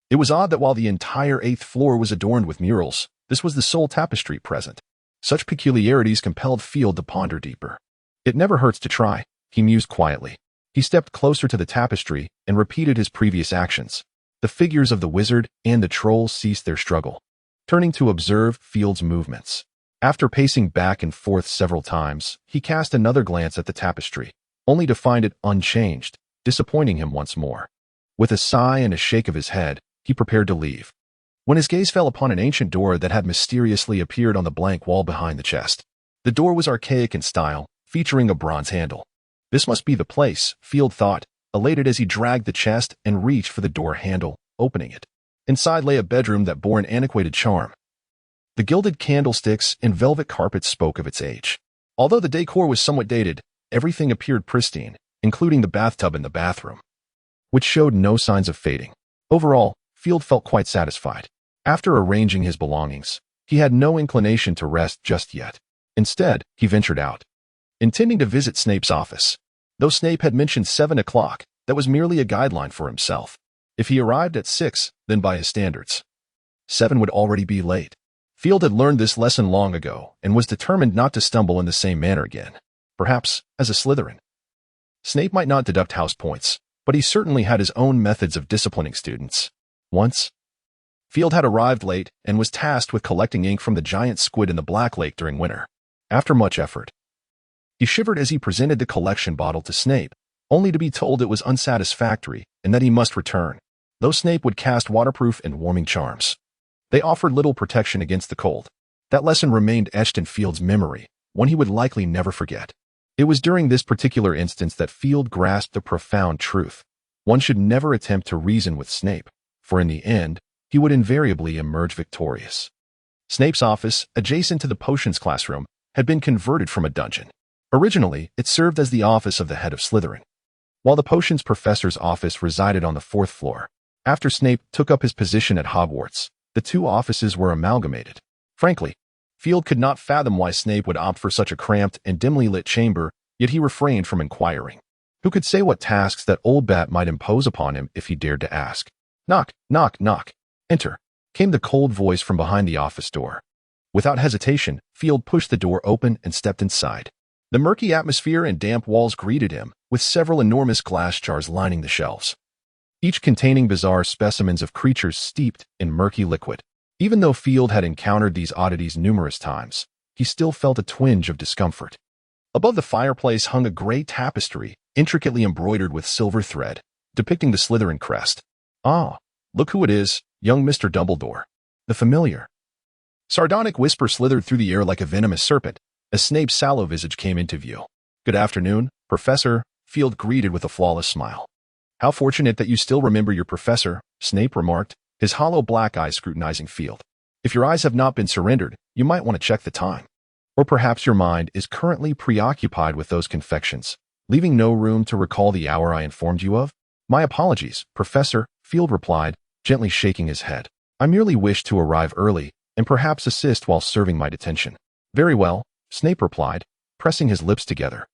it was odd that while the entire 8th floor was adorned with murals, this was the sole tapestry present. Such peculiarities compelled Field to ponder deeper. It never hurts to try, he mused quietly. He stepped closer to the tapestry and repeated his previous actions. The figures of the wizard and the troll ceased their struggle, turning to observe Field's movements. After pacing back and forth several times, he cast another glance at the tapestry, only to find it unchanged, disappointing him once more. With a sigh and a shake of his head, he prepared to leave, when his gaze fell upon an ancient door that had mysteriously appeared on the blank wall behind the chest. The door was archaic in style, featuring a bronze handle. This must be the place, Field thought, elated as he dragged the chest and reached for the door handle, opening it. Inside lay a bedroom that bore an antiquated charm. The gilded candlesticks and velvet carpets spoke of its age. Although the decor was somewhat dated, everything appeared pristine, including the bathtub in the bathroom, which showed no signs of fading. Overall, Field felt quite satisfied. After arranging his belongings, he had no inclination to rest just yet. Instead, he ventured out, intending to visit Snape's office. Though Snape had mentioned 7 o'clock, that was merely a guideline for himself. If he arrived at 6, then by his standards, 7 would already be late. Field had learned this lesson long ago and was determined not to stumble in the same manner again. Perhaps, as a Slytherin, Snape might not deduct house points, but he certainly had his own methods of disciplining students. Once, Field had arrived late and was tasked with collecting ink from the giant squid in the Black Lake during winter. After much effort, he shivered as he presented the collection bottle to Snape, only to be told it was unsatisfactory and that he must return. Though Snape would cast waterproof and warming charms, they offered little protection against the cold. That lesson remained etched in Field's memory, one he would likely never forget. It was during this particular instance that Field grasped the profound truth. One should never attempt to reason with Snape, for in the end, he would invariably emerge victorious. Snape's office, adjacent to the potions classroom, had been converted from a dungeon. Originally, it served as the office of the head of Slytherin, while the potions professor's office resided on the 4th floor. After Snape took up his position at Hogwarts, the two offices were amalgamated. Frankly, Field could not fathom why Snape would opt for such a cramped and dimly lit chamber, yet he refrained from inquiring. Who could say what tasks that old bat might impose upon him if he dared to ask? Knock, knock, knock. Enter, came the cold voice from behind the office door. Without hesitation, Field pushed the door open and stepped inside. The murky atmosphere and damp walls greeted him, with several enormous glass jars lining the shelves, each containing bizarre specimens of creatures steeped in murky liquid. Even though Field had encountered these oddities numerous times, he still felt a twinge of discomfort. Above the fireplace hung a gray tapestry, intricately embroidered with silver thread, depicting the Slytherin crest. Ah, look who it is, young Mr. Dumbledore. The familiar Sardonic whisper slithered through the air like a venomous serpent as Snape's sallow visage came into view. "Good afternoon, Professor," Field greeted with a flawless smile. "How fortunate that you still remember your professor," Snape remarked, his hollow black eyes scrutinizing Field. "If your eyes have not been surrendered, you might want to check the time. Or perhaps your mind is currently preoccupied with those confections, leaving no room to recall the hour I informed you of." "My apologies, Professor," Field replied, gently shaking his head. "I merely wished to arrive early and perhaps assist while serving my detention." "Very well," Snape replied, pressing his lips together,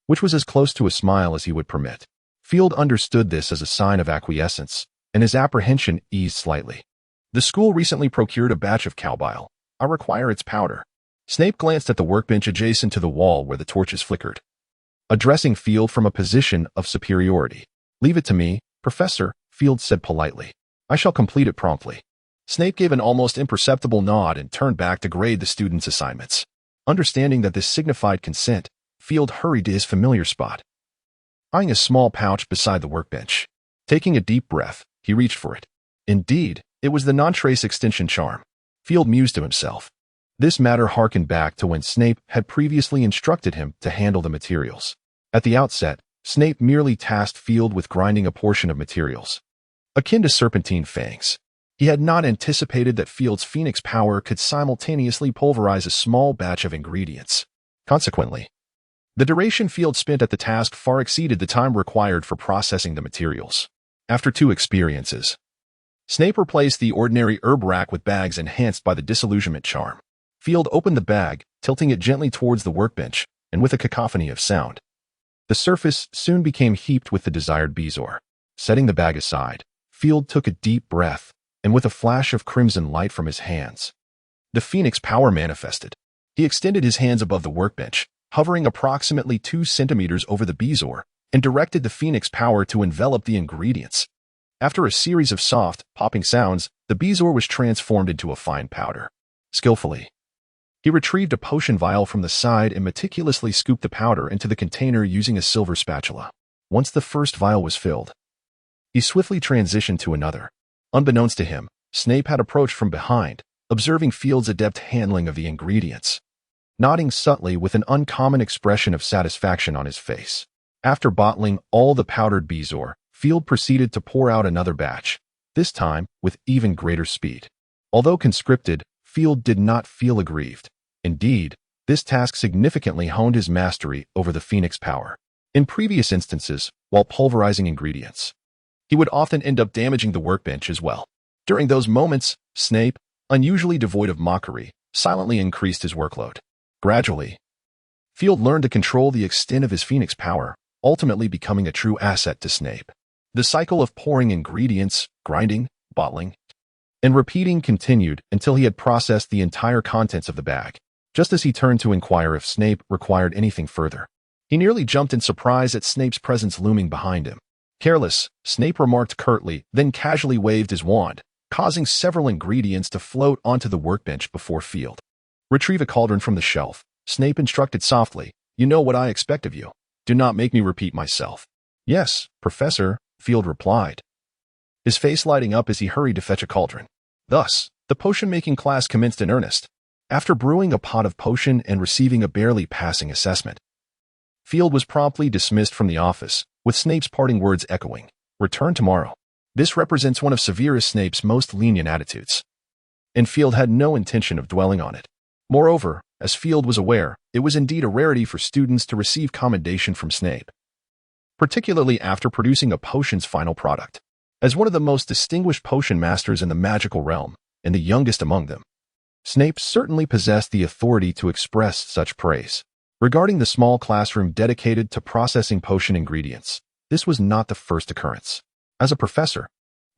which was as close to a smile as he would permit. Field understood this as a sign of acquiescence, and his apprehension eased slightly. "The school recently procured a batch of cow bile. I require its powder." Snape glanced at the workbench adjacent to the wall where the torches flickered, addressing Field from a position of superiority. "Leave it to me, Professor," Field said politely. "I shall complete it promptly." Snape gave an almost imperceptible nod and turned back to grade the students' assignments. Understanding that this signified consent, Field hurried to his familiar spot, eyeing a small pouch beside the workbench. Taking a deep breath, he reached for it. Indeed, it was the non-trace extension charm. Field mused to himself. This matter harkened back to when Snape had previously instructed him to handle the materials. At the outset, Snape merely tasked Field with grinding a portion of materials, akin to serpentine fangs. He had not anticipated that Field's phoenix power could simultaneously pulverize a small batch of ingredients. Consequently, the duration Field spent at the task far exceeded the time required for processing the materials. After 2 experiences, Snape replaced the ordinary herb rack with bags enhanced by the disillusionment charm. Field opened the bag, tilting it gently towards the workbench, and with a cacophony of sound, the surface soon became heaped with the desired bezoar. Setting the bag aside, Field took a deep breath, and with a flash of crimson light from his hands, the phoenix power manifested. He extended his hands above the workbench, hovering approximately 2 centimeters over the bezoar, and directed the phoenix power to envelop the ingredients. After a series of soft, popping sounds, the bezoar was transformed into a fine powder. Skillfully, he retrieved a potion vial from the side and meticulously scooped the powder into the container using a silver spatula. Once the first vial was filled, he swiftly transitioned to another. Unbeknownst to him, Snape had approached from behind, observing Field's adept handling of the ingredients, nodding subtly with an uncommon expression of satisfaction on his face. After bottling all the powdered bezoar, Field proceeded to pour out another batch, this time with even greater speed. Although conscripted, Field did not feel aggrieved. Indeed, this task significantly honed his mastery over the phoenix power. In previous instances, while pulverizing ingredients, he would often end up damaging the workbench as well. During those moments, Snape, unusually devoid of mockery, silently increased his workload. Gradually, Field learned to control the extent of his phoenix power, ultimately becoming a true asset to Snape. The cycle of pouring ingredients, grinding, bottling, and repeating continued until he had processed the entire contents of the bag. Just as he turned to inquire if Snape required anything further, he nearly jumped in surprise at Snape's presence looming behind him. "Careless," Snape remarked curtly, then casually waved his wand, causing several ingredients to float onto the workbench before Field. "Retrieve a cauldron from the shelf," Snape instructed softly. "You know what I expect of you. Do not make me repeat myself." "Yes, Professor," Field replied, his face lighting up as he hurried to fetch a cauldron. Thus, the potion-making class commenced in earnest. After brewing a pot of potion and receiving a barely passing assessment, Field was promptly dismissed from the office, with Snape's parting words echoing, "Return tomorrow." This represents one of Severus Snape's most lenient attitudes, and Field had no intention of dwelling on it. Moreover, as Field was aware, it was indeed a rarity for students to receive commendation from Snape, particularly after producing a potion's final product. As one of the most distinguished potion masters in the magical realm, and the youngest among them, Snape certainly possessed the authority to express such praise. Regarding the small classroom dedicated to processing potion ingredients, this was not the first occurrence. As a professor,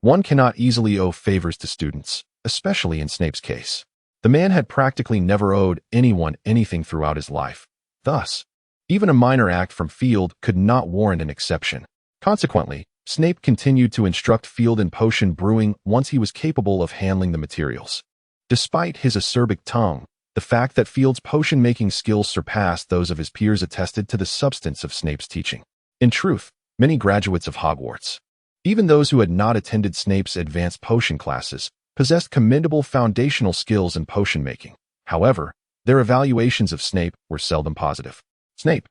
one cannot easily owe favors to students, especially in Snape's case. The man had practically never owed anyone anything throughout his life. Thus, even a minor act from Field could not warrant an exception. Consequently, Snape continued to instruct Field in potion brewing once he was capable of handling the materials. Despite his acerbic tongue, the fact that Field's potion-making skills surpassed those of his peers attested to the substance of Snape's teaching. In truth, many graduates of Hogwarts, even those who had not attended Snape's advanced potion classes, possessed commendable foundational skills in potion making. However, their evaluations of Snape were seldom positive. Snape,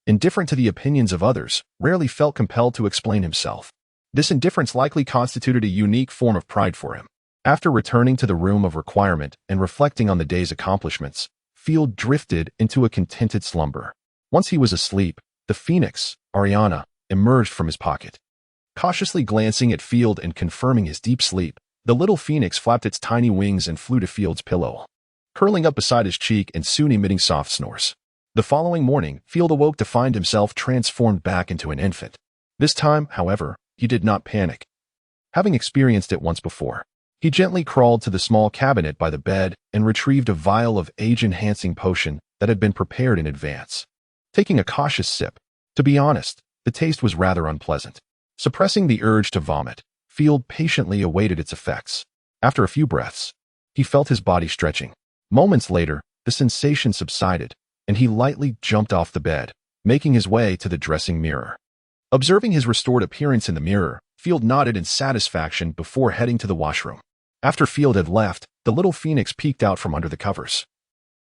indifferent to the opinions of others, rarely felt compelled to explain himself. This indifference likely constituted a unique form of pride for him. After returning to the room of requirement and reflecting on the day's accomplishments, Field drifted into a contented slumber. Once he was asleep, the Phoenix, Ariana, emerged from his pocket. Cautiously glancing at Field and confirming his deep sleep, the little Phoenix flapped its tiny wings and flew to Field's pillow, curling up beside his cheek and soon emitting soft snores. The following morning, Field awoke to find himself transformed back into an infant. This time, however, he did not panic. Having experienced it once before, he gently crawled to the small cabinet by the bed and retrieved a vial of age-enhancing potion that had been prepared in advance. Taking a cautious sip, to be honest, the taste was rather unpleasant. Suppressing the urge to vomit, Field patiently awaited its effects. After a few breaths, he felt his body stretching. Moments later, the sensation subsided, and he lightly jumped off the bed, making his way to the dressing mirror. Observing his restored appearance in the mirror, Field nodded in satisfaction before heading to the washroom. After Field had left, the little Phoenix peeked out from under the covers,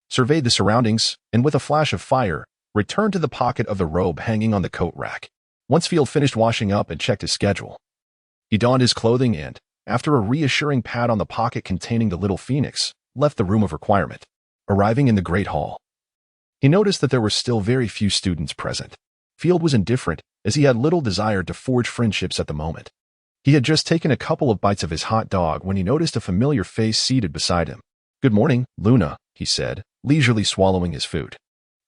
surveyed the surroundings, and with a flash of fire, returned to the pocket of the robe hanging on the coat rack. Once Field finished washing up and checked his schedule, he donned his clothing and, after a reassuring pat on the pocket containing the little Phoenix, left the room of requirement. Arriving in the Great Hall, he noticed that there were still very few students present. Field was indifferent, as he had little desire to forge friendships at the moment. He had just taken a couple of bites of his hot dog when he noticed a familiar face seated beside him. "Good morning, Luna," he said, leisurely swallowing his food.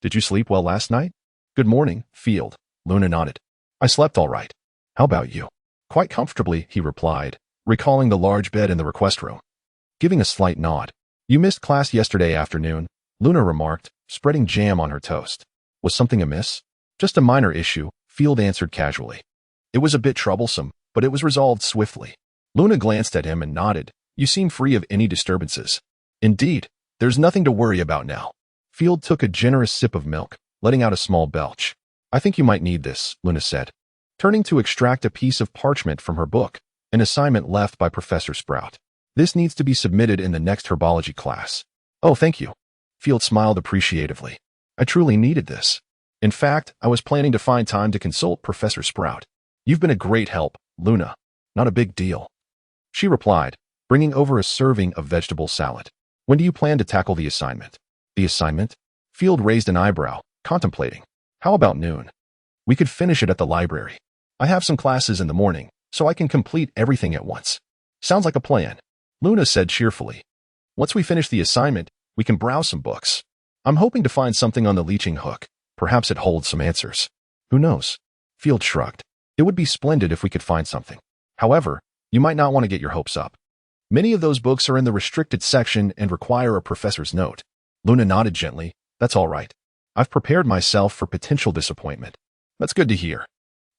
"Did you sleep well last night?" "Good morning, Field," Luna nodded. "I slept all right. How about you?" "Quite comfortably," he replied, recalling the large bed in the request room. Giving a slight nod. "You missed class yesterday afternoon," Luna remarked, spreading jam on her toast. "Was something amiss?" "Just a minor issue," Field answered casually. "It was a bit troublesome, but it was resolved swiftly." Luna glanced at him and nodded. "You seem free of any disturbances." "Indeed, there's nothing to worry about now." Field took a generous sip of milk, letting out a small belch. "I think you might need this," Luna said, turning to extract a piece of parchment from her book, an assignment left by Professor Sprout. "This needs to be submitted in the next herbology class." "Oh, thank you." Field smiled appreciatively. "I truly needed this. In fact, I was planning to find time to consult Professor Sprout." "You've been a great help, Luna." "Not a big deal," she replied, bringing over a serving of vegetable salad. "When do you plan to tackle the assignment?" "The assignment?" Field raised an eyebrow, contemplating. "How about noon? We could finish it at the library. I have some classes in the morning, so I can complete everything at once." "Sounds like a plan," Luna said cheerfully. "Once we finish the assignment, we can browse some books. I'm hoping to find something on the leeching hook. Perhaps it holds some answers." "Who knows?" Field shrugged. "It would be splendid if we could find something. However, you might not want to get your hopes up. Many of those books are in the restricted section and require a professor's note." Luna nodded gently. "That's all right. I've prepared myself for potential disappointment." "That's good to hear."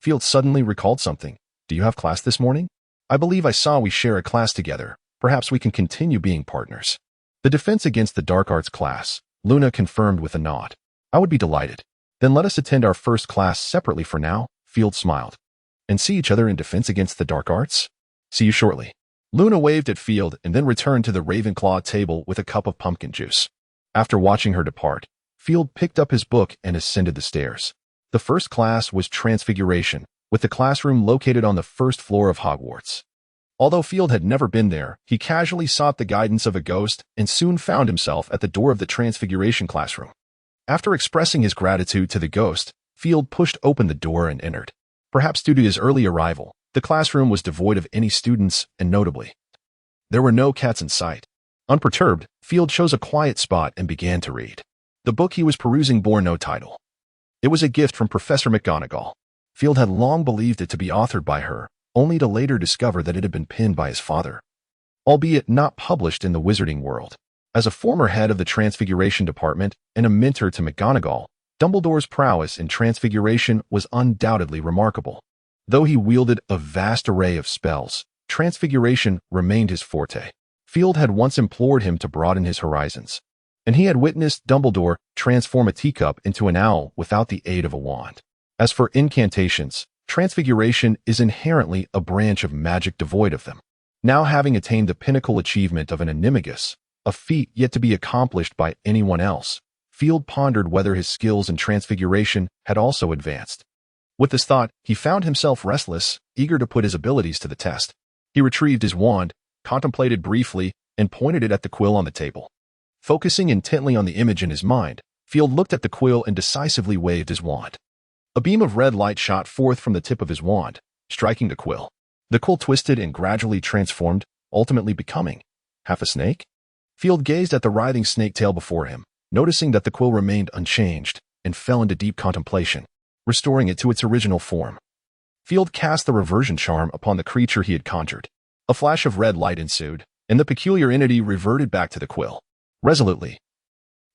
Field suddenly recalled something. "Do you have class this morning? I believe I saw we share a class together. Perhaps we can continue being partners." "The defense against the dark arts class," Luna confirmed with a nod. "I would be delighted." "Then let us attend our first class separately for now," Field smiled. "And see each other in defense against the dark arts?" "See you shortly." Luna waved at Field and then returned to the Ravenclaw table with a cup of pumpkin juice. After watching her depart, Field picked up his book and ascended the stairs. The first class was Transfiguration, with the classroom located on the first floor of Hogwarts. Although Field had never been there, he casually sought the guidance of a ghost and soon found himself at the door of the Transfiguration classroom. After expressing his gratitude to the ghost, Field pushed open the door and entered. Perhaps due to his early arrival, the classroom was devoid of any students, and notably, there were no cats in sight. Unperturbed, Field chose a quiet spot and began to read. The book he was perusing bore no title. It was a gift from Professor McGonagall. Field had long believed it to be authored by her, only to later discover that it had been penned by his father, albeit not published in the wizarding world. As a former head of the Transfiguration Department and a mentor to McGonagall, Dumbledore's prowess in Transfiguration was undoubtedly remarkable. Though he wielded a vast array of spells, Transfiguration remained his forte. Field had once implored him to broaden his horizons, and he had witnessed Dumbledore transform a teacup into an owl without the aid of a wand. As for incantations, Transfiguration is inherently a branch of magic devoid of them. Now having attained the pinnacle achievement of an animagus, a feat yet to be accomplished by anyone else, Field pondered whether his skills in transfiguration had also advanced. With this thought, he found himself restless, eager to put his abilities to the test. He retrieved his wand, contemplated briefly, and pointed it at the quill on the table. Focusing intently on the image in his mind, Field looked at the quill and decisively waved his wand. A beam of red light shot forth from the tip of his wand, striking the quill. The quill twisted and gradually transformed, ultimately becoming half a snake. Field gazed at the writhing snake tail before him, noticing that the quill remained unchanged, and fell into deep contemplation, restoring it to its original form. Field cast the reversion charm upon the creature he had conjured. A flash of red light ensued, and the peculiar entity reverted back to the quill. Resolutely,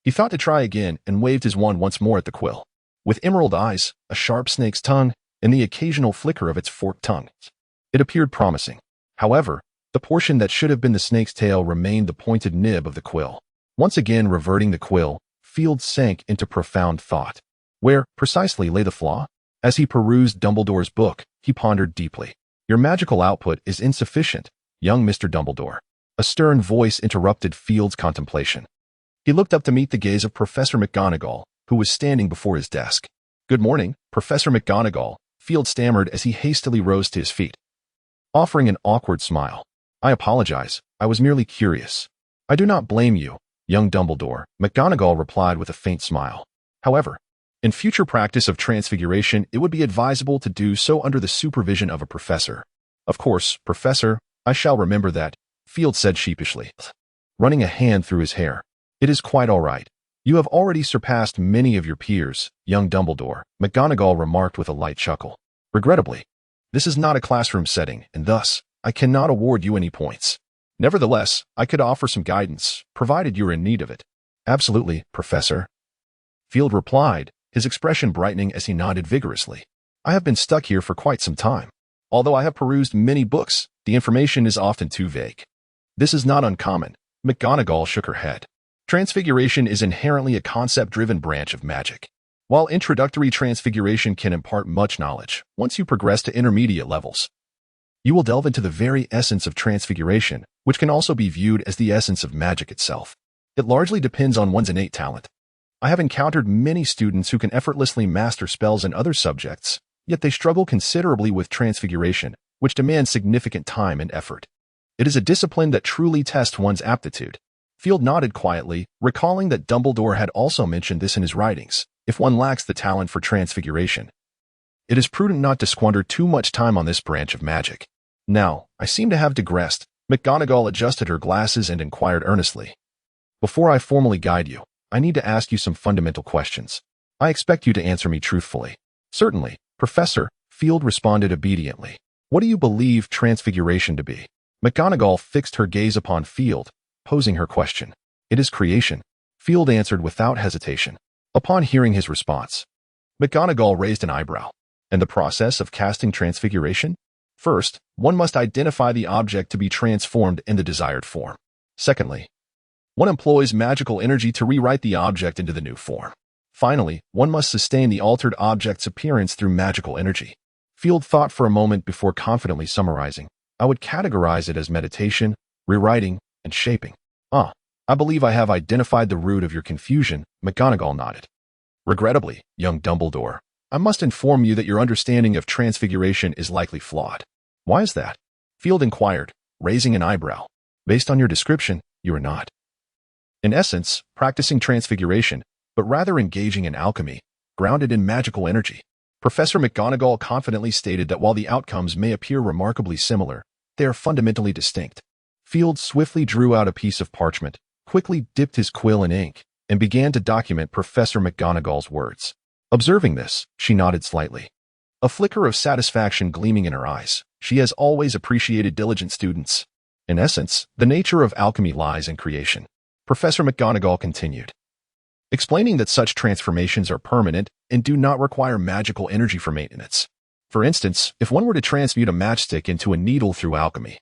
he thought to try again and waved his wand once more at the quill. With emerald eyes, a sharp snake's tongue, and the occasional flicker of its forked tongue, it appeared promising. However, the portion that should have been the snake's tail remained the pointed nib of the quill. Once again reverting the quill, Field sank into profound thought. Where, precisely, lay the flaw? As he perused Dumbledore's book, he pondered deeply. Your magical output is insufficient, young Mr. Dumbledore. A stern voice interrupted Field's contemplation. He looked up to meet the gaze of Professor McGonagall, who was standing before his desk. Good morning, Professor McGonagall, Field stammered as he hastily rose to his feet, offering an awkward smile. I apologize, I was merely curious. I do not blame you, young Dumbledore, McGonagall replied with a faint smile. However, in future practice of transfiguration, it would be advisable to do so under the supervision of a professor. Of course, Professor, I shall remember that, Field said sheepishly, running a hand through his hair. It is quite all right. You have already surpassed many of your peers, young Dumbledore, McGonagall remarked with a light chuckle. Regrettably, this is not a classroom setting, and thus, I cannot award you any points. Nevertheless, I could offer some guidance, provided you are in need of it. Absolutely, Professor, Field replied, his expression brightening as he nodded vigorously. I have been stuck here for quite some time. Although I have perused many books, the information is often too vague. This is not uncommon. McGonagall shook her head. Transfiguration is inherently a concept-driven branch of magic. While introductory transfiguration can impart much knowledge, once you progress to intermediate levels, you will delve into the very essence of transfiguration, which can also be viewed as the essence of magic itself. It largely depends on one's innate talent. I have encountered many students who can effortlessly master spells in other subjects, yet they struggle considerably with transfiguration, which demands significant time and effort. It is a discipline that truly tests one's aptitude. Field nodded quietly, recalling that Dumbledore had also mentioned this in his writings. If one lacks the talent for transfiguration, it is prudent not to squander too much time on this branch of magic. Now, I seem to have digressed. McGonagall adjusted her glasses and inquired earnestly. Before I formally guide you, I need to ask you some fundamental questions. I expect you to answer me truthfully. Certainly, Professor, Field responded obediently. What do you believe transfiguration to be? McGonagall fixed her gaze upon Field, posing her question. It is creation, Field answered without hesitation. Upon hearing his response, McGonagall raised an eyebrow. And the process of casting transfiguration? First, one must identify the object to be transformed in the desired form. Secondly, one employs magical energy to rewrite the object into the new form. Finally, one must sustain the altered object's appearance through magical energy. Field thought for a moment before confidently summarizing. I would categorize it as meditation, rewriting, and shaping. I believe I have identified the root of your confusion, McGonagall nodded. Regrettably, young Dumbledore, I must inform you that your understanding of transfiguration is likely flawed. Why is that? Field inquired, raising an eyebrow. Based on your description, you are not, in essence, practicing transfiguration, but rather engaging in alchemy, grounded in magical energy. Professor McGonagall confidently stated that while the outcomes may appear remarkably similar, they are fundamentally distinct. Field swiftly drew out a piece of parchment, quickly dipped his quill in ink, and began to document Professor McGonagall's words. Observing this, she nodded slightly, a flicker of satisfaction gleaming in her eyes. She has always appreciated diligent students. In essence, the nature of alchemy lies in creation. Professor McGonagall continued, explaining that such transformations are permanent and do not require magical energy for maintenance. For instance, if one were to transmute a matchstick into a needle through alchemy,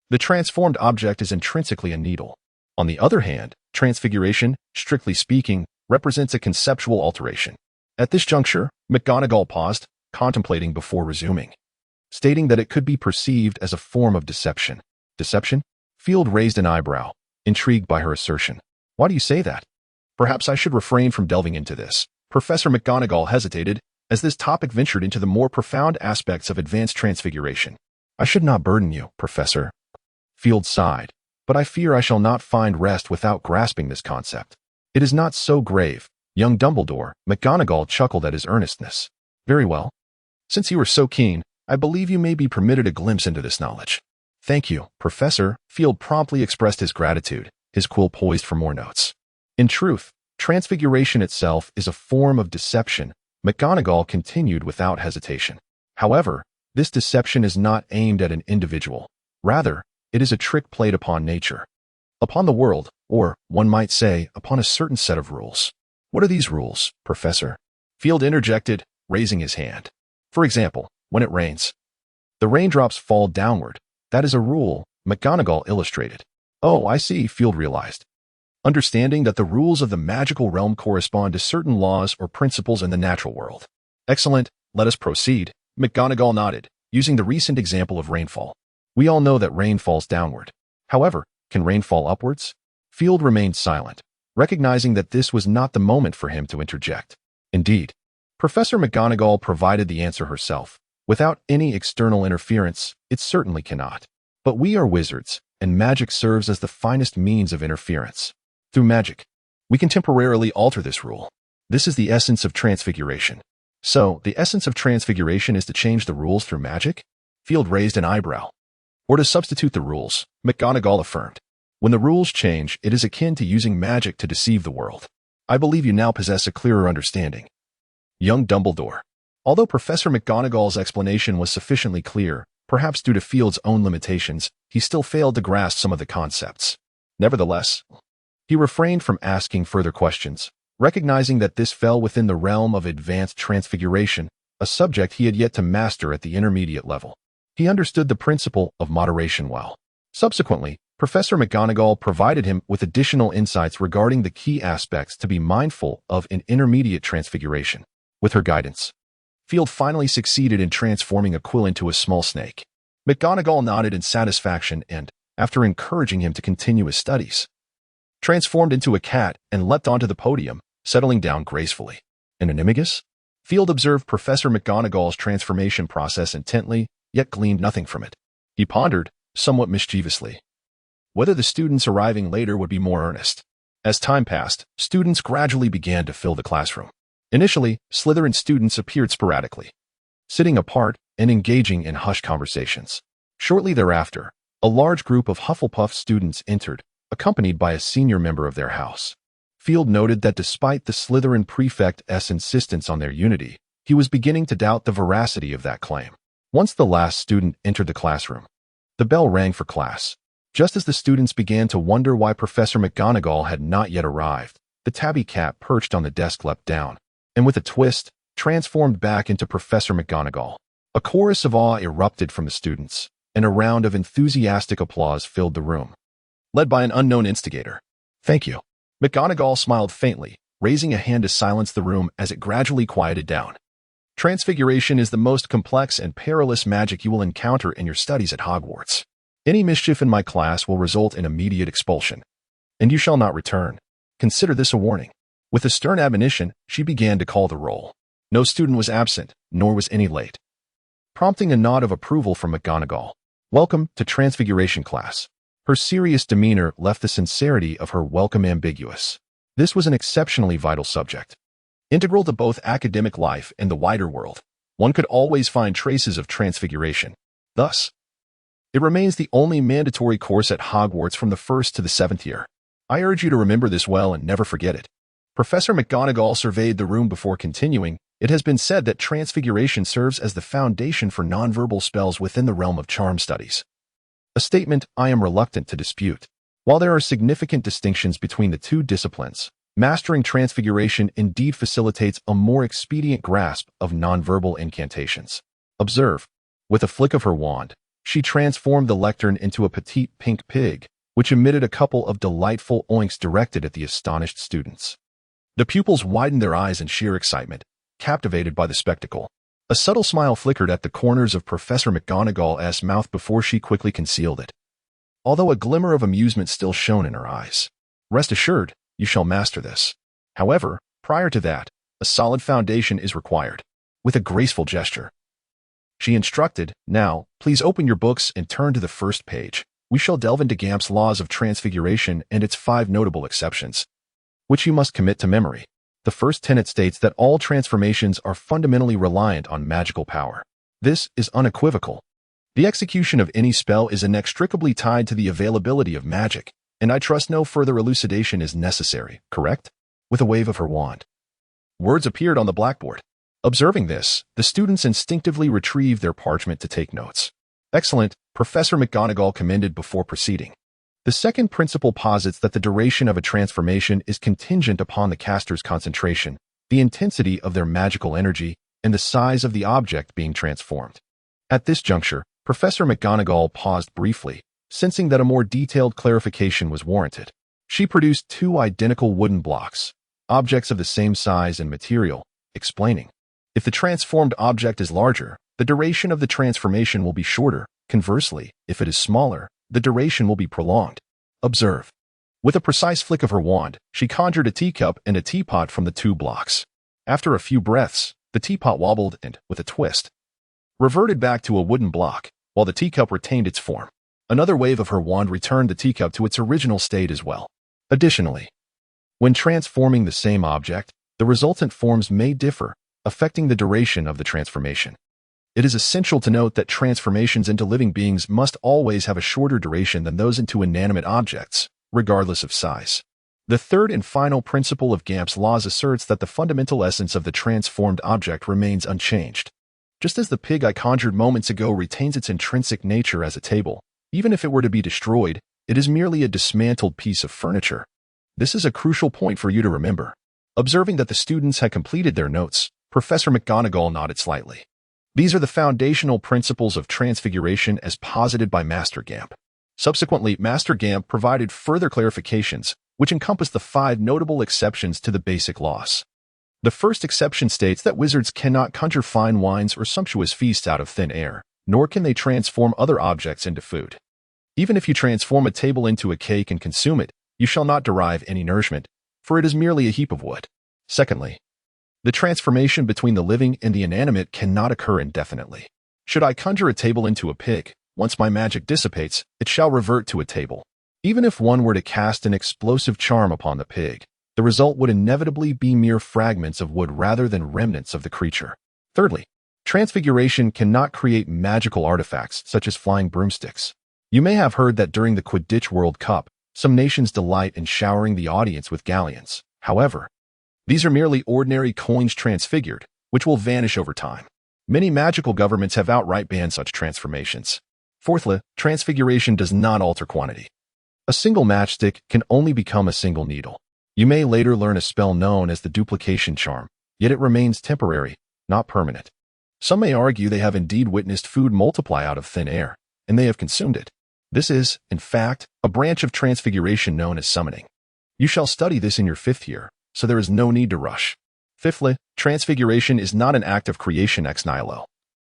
the transformed object is intrinsically a needle. On the other hand, transfiguration, strictly speaking, represents a conceptual alteration. At this juncture, McGonagall paused, contemplating before resuming, stating that it could be perceived as a form of deception. Deception? Field raised an eyebrow, intrigued by her assertion. Why do you say that? Perhaps I should refrain from delving into this. Professor McGonagall hesitated, as this topic ventured into the more profound aspects of advanced transfiguration. I should not burden you, Professor. Field sighed, but I fear I shall not find rest without grasping this concept. It is not so grave, young Dumbledore. McGonagall chuckled at his earnestness. Very well. Since you are so keen, I believe you may be permitted a glimpse into this knowledge. Thank you, Professor. Field promptly expressed his gratitude, his quill poised for more notes. In truth, transfiguration itself is a form of deception, McGonagall continued without hesitation. However, this deception is not aimed at an individual. Rather, it is a trick played upon nature, upon the world, or, one might say, upon a certain set of rules. What are these rules, Professor? Field interjected, raising his hand. For example, when it rains, the raindrops fall downward. That is a rule, McGonagall illustrated. Oh, I see, Field realized. Understanding that the rules of the magical realm correspond to certain laws or principles in the natural world. Excellent, let us proceed. McGonagall nodded, using the recent example of rainfall. We all know that rain falls downward. However, can rain fall upwards? Field remained silent, recognizing that this was not the moment for him to interject. Indeed, Professor McGonagall provided the answer herself. Without any external interference, it certainly cannot. But we are wizards, and magic serves as the finest means of interference. Through magic, we can temporarily alter this rule. This is the essence of transfiguration. So, the essence of transfiguration is to change the rules through magic? Field raised an eyebrow. Or to substitute the rules, McGonagall affirmed. When the rules change, it is akin to using magic to deceive the world. I believe you now possess a clearer understanding. Young Dumbledore. Although Professor McGonagall's explanation was sufficiently clear, perhaps due to Field's own limitations, he still failed to grasp some of the concepts. Nevertheless, he refrained from asking further questions, recognizing that this fell within the realm of advanced transfiguration, a subject he had yet to master at the intermediate level. He understood the principle of moderation well. Subsequently, Professor McGonagall provided him with additional insights regarding the key aspects to be mindful of in intermediate transfiguration. With her guidance, Field finally succeeded in transforming a quill into a small snake. McGonagall nodded in satisfaction and, after encouraging him to continue his studies, transformed into a cat and leapt onto the podium, settling down gracefully. An animagus? Field observed Professor McGonagall's transformation process intently, yet gleaned nothing from it. He pondered, somewhat mischievously, whether the students arriving later would be more earnest. As time passed, students gradually began to fill the classroom. Initially, Slytherin students appeared sporadically, sitting apart and engaging in hushed conversations. Shortly thereafter, a large group of Hufflepuff students entered, accompanied by a senior member of their house. Field noted that despite the Slytherin prefect's insistence on their unity, he was beginning to doubt the veracity of that claim. Once the last student entered the classroom, the bell rang for class. Just as the students began to wonder why Professor McGonagall had not yet arrived, the tabby cat perched on the desk leapt down, and with a twist, transformed back into Professor McGonagall. A chorus of awe erupted from the students, and a round of enthusiastic applause filled the room, led by an unknown instigator. Thank you. McGonagall smiled faintly, raising a hand to silence the room as it gradually quieted down. Transfiguration is the most complex and perilous magic you will encounter in your studies at Hogwarts. Any mischief in my class will result in immediate expulsion, and you shall not return. Consider this a warning. With a stern admonition, she began to call the roll. No student was absent, nor was any late, prompting a nod of approval from McGonagall. Welcome to Transfiguration class. Her serious demeanor left the sincerity of her welcome ambiguous. This was an exceptionally vital subject, integral to both academic life and the wider world. One could always find traces of transfiguration. Thus, it remains the only mandatory course at Hogwarts from the 1st to the 7th year. I urge you to remember this well and never forget it. Professor McGonagall surveyed the room before continuing. It has been said that transfiguration serves as the foundation for nonverbal spells within the realm of charm studies. A statement I am reluctant to dispute. While there are significant distinctions between the two disciplines, mastering transfiguration indeed facilitates a more expedient grasp of nonverbal incantations. Observe, with a flick of her wand, she transformed the lectern into a petite pink pig, which emitted a couple of delightful oinks directed at the astonished students. The pupils widened their eyes in sheer excitement, captivated by the spectacle. A subtle smile flickered at the corners of Professor McGonagall's mouth before she quickly concealed it. although a glimmer of amusement still shone in her eyes. Rest assured, you shall master this. However, prior to that, a solid foundation is required. With a graceful gesture, she instructed, now, please open your books and turn to the first page. We shall delve into Gamp's laws of transfiguration and its 5 notable exceptions, which you must commit to memory. The first tenet states that all transformations are fundamentally reliant on magical power. This is unequivocal. The execution of any spell is inextricably tied to the availability of magic, and I trust no further elucidation is necessary, correct? With a wave of her wand, words appeared on the blackboard. Observing this, the students instinctively retrieved their parchment to take notes. Excellent, Professor McGonagall commended before proceeding. The second principle posits that the duration of a transformation is contingent upon the caster's concentration, the intensity of their magical energy, and the size of the object being transformed. At this juncture, Professor McGonagall paused briefly, sensing that a more detailed clarification was warranted. She produced 2 identical wooden blocks, objects of the same size and material, explaining, if the transformed object is larger, the duration of the transformation will be shorter. Conversely, if it is smaller, the duration will be prolonged. Observe. With a precise flick of her wand, she conjured a teacup and a teapot from the 2 blocks. After a few breaths, the teapot wobbled and, with a twist, reverted back to a wooden block, while the teacup retained its form. Another wave of her wand returned the teacup to its original state as well. Additionally, when transforming the same object, the resultant forms may differ, affecting the duration of the transformation. It is essential to note that transformations into living beings must always have a shorter duration than those into inanimate objects, regardless of size. The third and final principle of Gamp's laws asserts that the fundamental essence of the transformed object remains unchanged. Just as the pig I conjured moments ago retains its intrinsic nature as a table, even if it were to be destroyed, it is merely a dismantled piece of furniture. This is a crucial point for you to remember. Observing that the students had completed their notes, Professor McGonagall nodded slightly. These are the foundational principles of transfiguration as posited by Master Gamp. Subsequently, Master Gamp provided further clarifications, which encompass the 5 notable exceptions to the basic laws. The first exception states that wizards cannot conjure fine wines or sumptuous feasts out of thin air, nor can they transform other objects into food. Even if you transform a table into a cake and consume it, you shall not derive any nourishment, for it is merely a heap of wood. Secondly, the transformation between the living and the inanimate cannot occur indefinitely. Should I conjure a table into a pig, once my magic dissipates, it shall revert to a table. Even if one were to cast an explosive charm upon the pig, the result would inevitably be mere fragments of wood rather than remnants of the creature. Thirdly, transfiguration cannot create magical artifacts such as flying broomsticks. You may have heard that during the Quidditch World Cup, some nations delight in showering the audience with galleons. However, these are merely ordinary coins transfigured, which will vanish over time. Many magical governments have outright banned such transformations. Fourthly, transfiguration does not alter quantity. A single matchstick can only become a single needle. You may later learn a spell known as the duplication charm, yet it remains temporary, not permanent. Some may argue they have indeed witnessed food multiply out of thin air, and they have consumed it. This is, in fact, a branch of transfiguration known as summoning. You shall study this in your 5th year, so there is no need to rush. Fifthly, transfiguration is not an act of creation ex nihilo,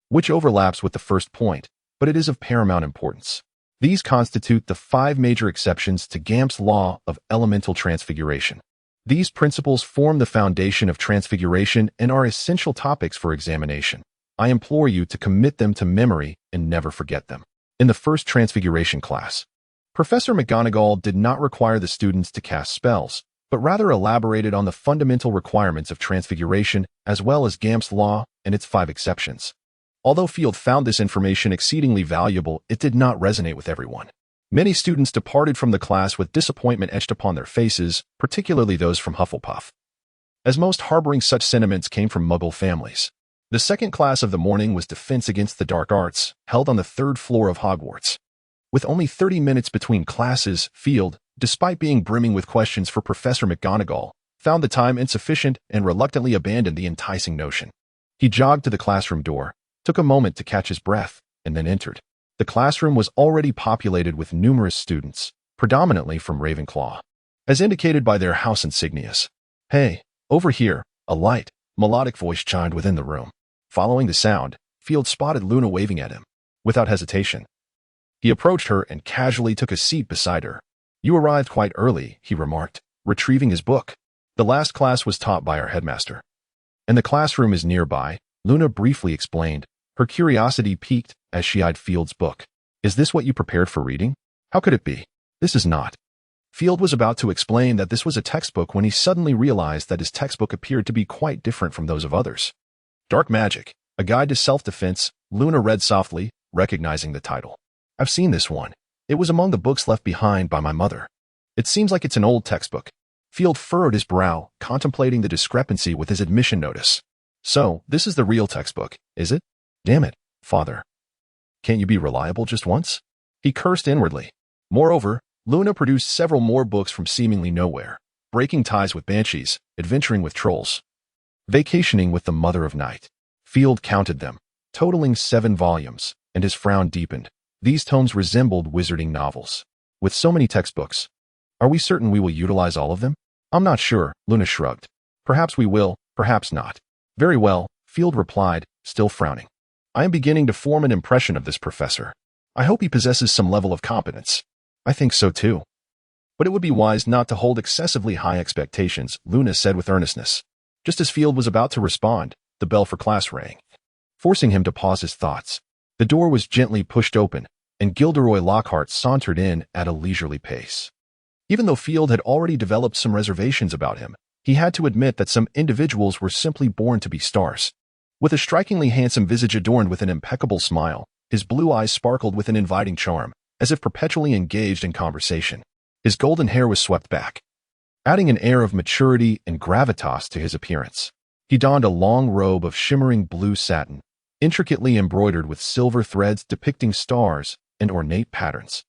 which overlaps with the first point, but it is of paramount importance. These constitute the 5 major exceptions to Gamp's law of elemental transfiguration. These principles form the foundation of transfiguration and are essential topics for examination. I implore you to commit them to memory and never forget them. In the first transfiguration class, Professor McGonagall did not require the students to cast spells, but rather elaborated on the fundamental requirements of transfiguration as well as Gamp's law and its 5 exceptions. Although Field found this information exceedingly valuable, it did not resonate with everyone. Many students departed from the class with disappointment etched upon their faces, particularly those from Hufflepuff, as most harboring such sentiments came from Muggle families. The second class of the morning was Defense Against the Dark Arts, held on the 3rd floor of Hogwarts. With only 30 minutes between classes, Field, despite being brimming with questions for Professor McGonagall, found the time insufficient and reluctantly abandoned the enticing notion. He jogged to the classroom door, took a moment to catch his breath, and then entered. The classroom was already populated with numerous students, predominantly from Ravenclaw, as indicated by their house insignias. "Hey, over here," a light, melodic voice chimed within the room. Following the sound, Field spotted Luna waving at him. Without hesitation, He approached her and casually took a seat beside her. "You arrived quite early," he remarked, retrieving his book. "The last class was taught by our headmaster." "And the classroom is nearby," Luna briefly explained, her curiosity piqued as she eyed Field's book. "Is this what you prepared for reading? How could it be? This is not." Field was about to explain that this was a textbook when he suddenly realized that his textbook appeared to be quite different from those of others. "Dark Magic, A Guide to Self-Defense," Luna read softly, recognizing the title. "I've seen this one. It was among the books left behind by my mother. It seems like it's an old textbook." Field furrowed his brow, contemplating the discrepancy with his admission notice. "So, this is the real textbook, is it? Damn it, Father. Can't you be reliable just once?" He cursed inwardly. Moreover, Luna produced several more books from seemingly nowhere: Breaking Ties with Banshees, Adventuring with Trolls, Vacationing with the Mother of Night. Field counted them, totaling 7 volumes, and his frown deepened. These tomes resembled wizarding novels. With so many textbooks, are we certain we will utilize all of them? "I'm not sure," Luna shrugged. "Perhaps we will, perhaps not." "Very well," Field replied, still frowning. "I am beginning to form an impression of this professor. I hope he possesses some level of competence." "I think so too. But it would be wise not to hold excessively high expectations," Luna said with earnestness. Just as Field was about to respond, the bell for class rang, forcing him to pause his thoughts. The door was gently pushed open, and Gilderoy Lockhart sauntered in at a leisurely pace. Even though Field had already developed some reservations about him, he had to admit that some individuals were simply born to be stars. With a strikingly handsome visage adorned with an impeccable smile, his blue eyes sparkled with an inviting charm, as if perpetually engaged in conversation. His golden hair was swept back, adding an air of maturity and gravitas to his appearance. He donned a long robe of shimmering blue satin, intricately embroidered with silver threads depicting stars and ornate patterns,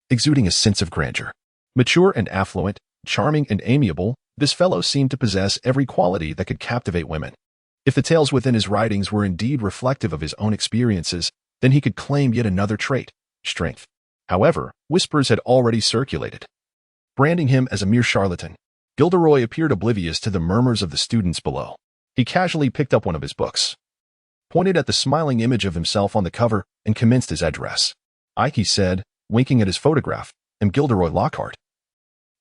exuding a sense of grandeur. Mature and affluent, charming and amiable, this fellow seemed to possess every quality that could captivate women. If the tales within his writings were indeed reflective of his own experiences, then he could claim yet another trait: strength. However, whispers had already circulated, branding him as a mere charlatan. Gilderoy appeared oblivious to the murmurs of the students below. He casually picked up one of his books, pointed at the smiling image of himself on the cover, and commenced his address. "I," he said, winking at his photograph, "am Gilderoy Lockhart,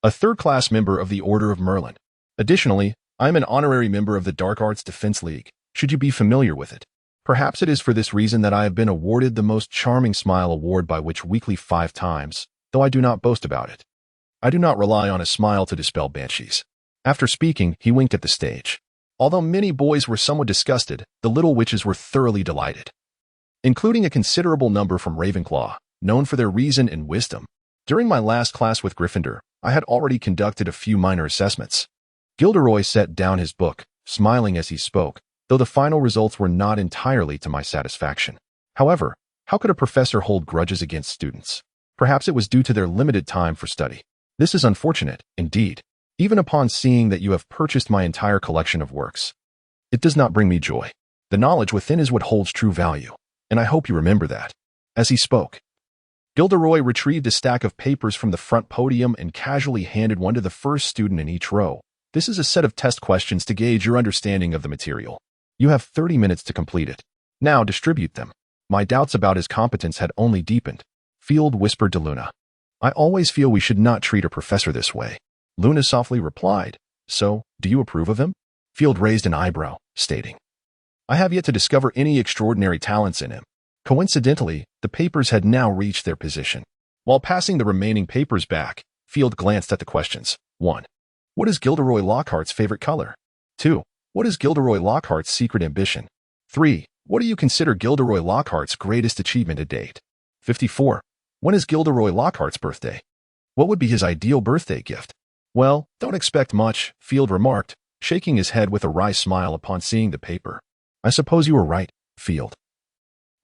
a third-class member of the Order of Merlin. Additionally, I am an honorary member of the Dark Arts Defense League, should you be familiar with it. Perhaps it is for this reason that I have been awarded the Most Charming Smile award by Witch Weekly 5 times, though I do not boast about it. I do not rely on a smile to dispel banshees." After speaking, he winked at the stage. Although many boys were somewhat disgusted, the little witches were thoroughly delighted, including a considerable number from Ravenclaw, known for their reason and wisdom. "During my last class with Gryffindor, I had already conducted a few minor assessments." Gilderoy set down his book, smiling as he spoke, though the final results were not entirely to my satisfaction. "However, how could a professor hold grudges against students? Perhaps it was due to their limited time for study. This is unfortunate, indeed. Even upon seeing that you have purchased my entire collection of works, it does not bring me joy. The knowledge within is what holds true value, and I hope you remember that." As he spoke, Gilderoy retrieved a stack of papers from the front podium and casually handed one to the first student in each row. "This is a set of test questions to gauge your understanding of the material. You have 30 minutes to complete it. Now distribute them." My doubts about his competence had only deepened. Field whispered to Luna, "I always feel we should not treat a professor this way." Luna softly replied, "So, do you approve of him?" Field raised an eyebrow, stating, "I have yet to discover any extraordinary talents in him." Coincidentally, the papers had now reached their position. While passing the remaining papers back, Field glanced at the questions. 1. What is Gilderoy Lockhart's favorite color? 2. What is Gilderoy Lockhart's secret ambition? 3. What do you consider Gilderoy Lockhart's greatest achievement to date? 54. When is Gilderoy Lockhart's birthday? What would be his ideal birthday gift? "Well, don't expect much," Field remarked, shaking his head with a wry smile upon seeing the paper. "I suppose you were right, Field,"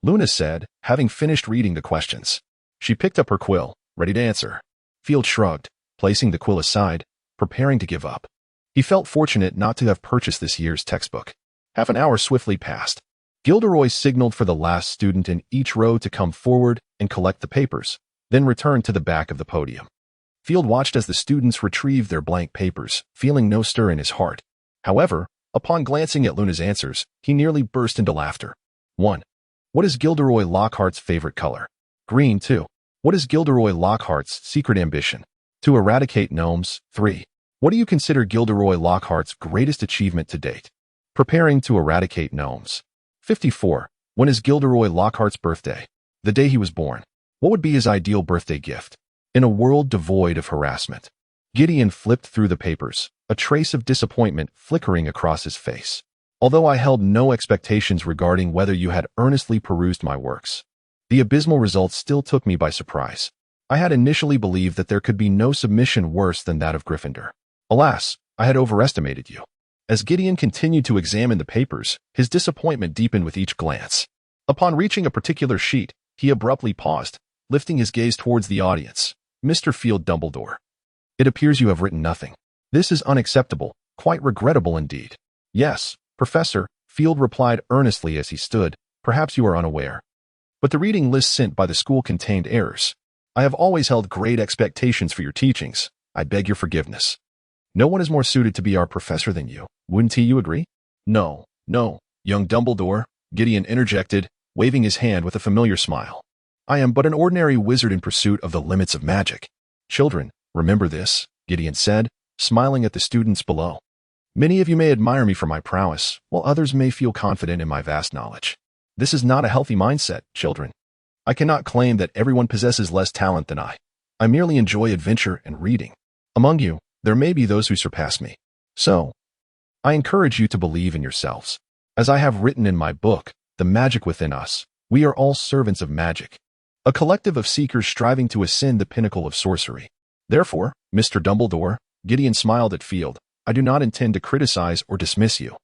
Luna said, having finished reading the questions. She picked up her quill, ready to answer. Field shrugged, placing the quill aside, preparing to give up. He felt fortunate not to have purchased this year's textbook. Half an hour swiftly passed. Gilderoy signaled for the last student in each row to come forward and collect the papers, then returned to the back of the podium. Field watched as the students retrieved their blank papers, feeling no stir in his heart. However, upon glancing at Luna's answers, he nearly burst into laughter. 1. What is Gilderoy Lockhart's favorite color? Green, 2. What is Gilderoy Lockhart's secret ambition? To eradicate gnomes. 3. What do you consider Gilderoy Lockhart's greatest achievement to date? Preparing to eradicate gnomes. 54. When is Gilderoy Lockhart's birthday? The day he was born. What would be his ideal birthday gift? In a world devoid of harassment. Gideon flipped through the papers, a trace of disappointment flickering across his face. Although I held no expectations regarding whether you had earnestly perused my works, the abysmal results still took me by surprise. I had initially believed that there could be no submission worse than that of Gryffindor. Alas, I had overestimated you. As Gideon continued to examine the papers, his disappointment deepened with each glance. Upon reaching a particular sheet, he abruptly paused, lifting his gaze towards the audience. Mr. Field Dumbledore. It appears you have written nothing. This is unacceptable, quite regrettable indeed. Yes, Professor, Field replied earnestly as he stood. Perhaps you are unaware, but the reading list sent by the school contained errors. I have always held great expectations for your teachings. I beg your forgiveness. No one is more suited to be our professor than you. Wouldn't you agree? No, young Dumbledore, Gideon interjected, waving his hand with a familiar smile. I am but an ordinary wizard in pursuit of the limits of magic. Children, remember this, Gideon said, smiling at the students below. Many of you may admire me for my prowess, while others may feel confident in my vast knowledge. This is not a healthy mindset, children. I cannot claim that everyone possesses less talent than I. I merely enjoy adventure and reading. Among you, there may be those who surpass me. So, I encourage you to believe in yourselves. As I have written in my book, The Magic Within Us, we are all servants of magic, a collective of seekers striving to ascend the pinnacle of sorcery. Therefore, Mr. Dumbledore, Gideon smiled at Field, I do not intend to criticize or dismiss you.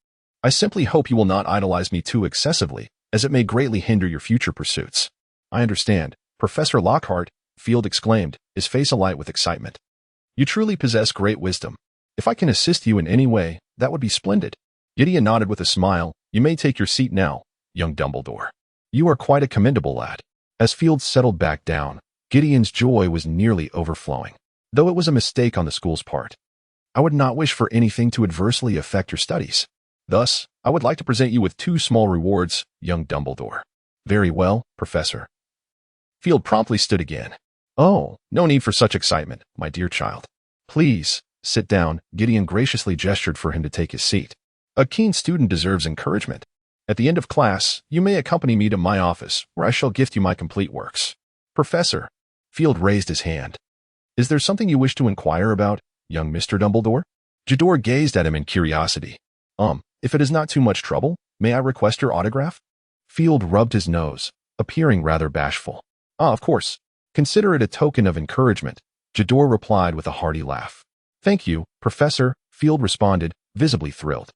I simply hope you will not idolize me too excessively, as it may greatly hinder your future pursuits. I understand, Professor Lockhart, Field exclaimed, his face alight with excitement. You truly possess great wisdom. If I can assist you in any way, that would be splendid. Gideon nodded with a smile. You may take your seat now, young Dumbledore. You are quite a commendable lad. As Field settled back down, Gideon's joy was nearly overflowing. Though it was a mistake on the school's part, I would not wish for anything to adversely affect your studies. Thus, I would like to present you with 2 small rewards, young Dumbledore. Very well, Professor. Field promptly stood again. Oh, no need for such excitement, my dear child. Please, sit down. Gideon graciously gestured for him to take his seat. A keen student deserves encouragement. At the end of class, you may accompany me to my office, where I shall gift you my complete works. Professor. Field raised his hand. Is there something you wish to inquire about, young Mr. Dumbledore? Jador gazed at him in curiosity. If it is not too much trouble, may I request your autograph? Field rubbed his nose, appearing rather bashful. Of course. Consider it a token of encouragement, Jador replied with a hearty laugh. Thank you, Professor, Field responded, visibly thrilled.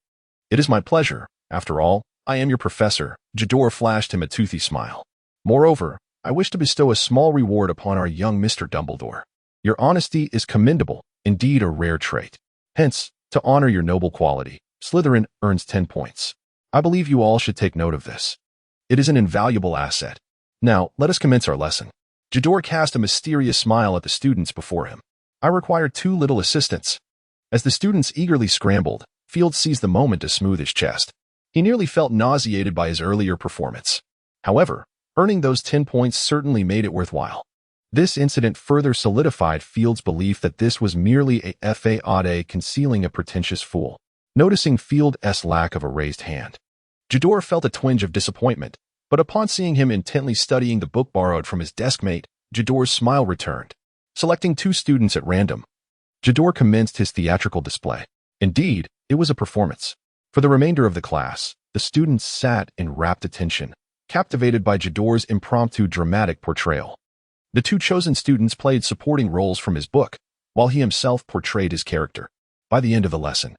It is my pleasure. After all, I am your professor. Jador flashed him a toothy smile. Moreover, I wish to bestow a small reward upon our young Mr. Dumbledore. Your honesty is commendable, indeed a rare trait. Hence, to honor your noble quality, Slytherin earns 10 points. I believe you all should take note of this. It is an invaluable asset. Now, let us commence our lesson. Jador cast a mysterious smile at the students before him. I require 2 little assistants. As the students eagerly scrambled, Field seized the moment to smooth his chest. He nearly felt nauseated by his earlier performance. However, earning those 10 points certainly made it worthwhile. This incident further solidified Field's belief that this was merely a fade concealing a pretentious fool. Noticing Field's lack of a raised hand, Jador felt a twinge of disappointment, but upon seeing him intently studying the book borrowed from his deskmate, Jador's smile returned. Selecting 2 students at random, Jador commenced his theatrical display. Indeed, it was a performance. For the remainder of the class, the students sat in rapt attention, captivated by Jador's impromptu dramatic portrayal. The 2 chosen students played supporting roles from his book, while he himself portrayed his character. By the end of the lesson,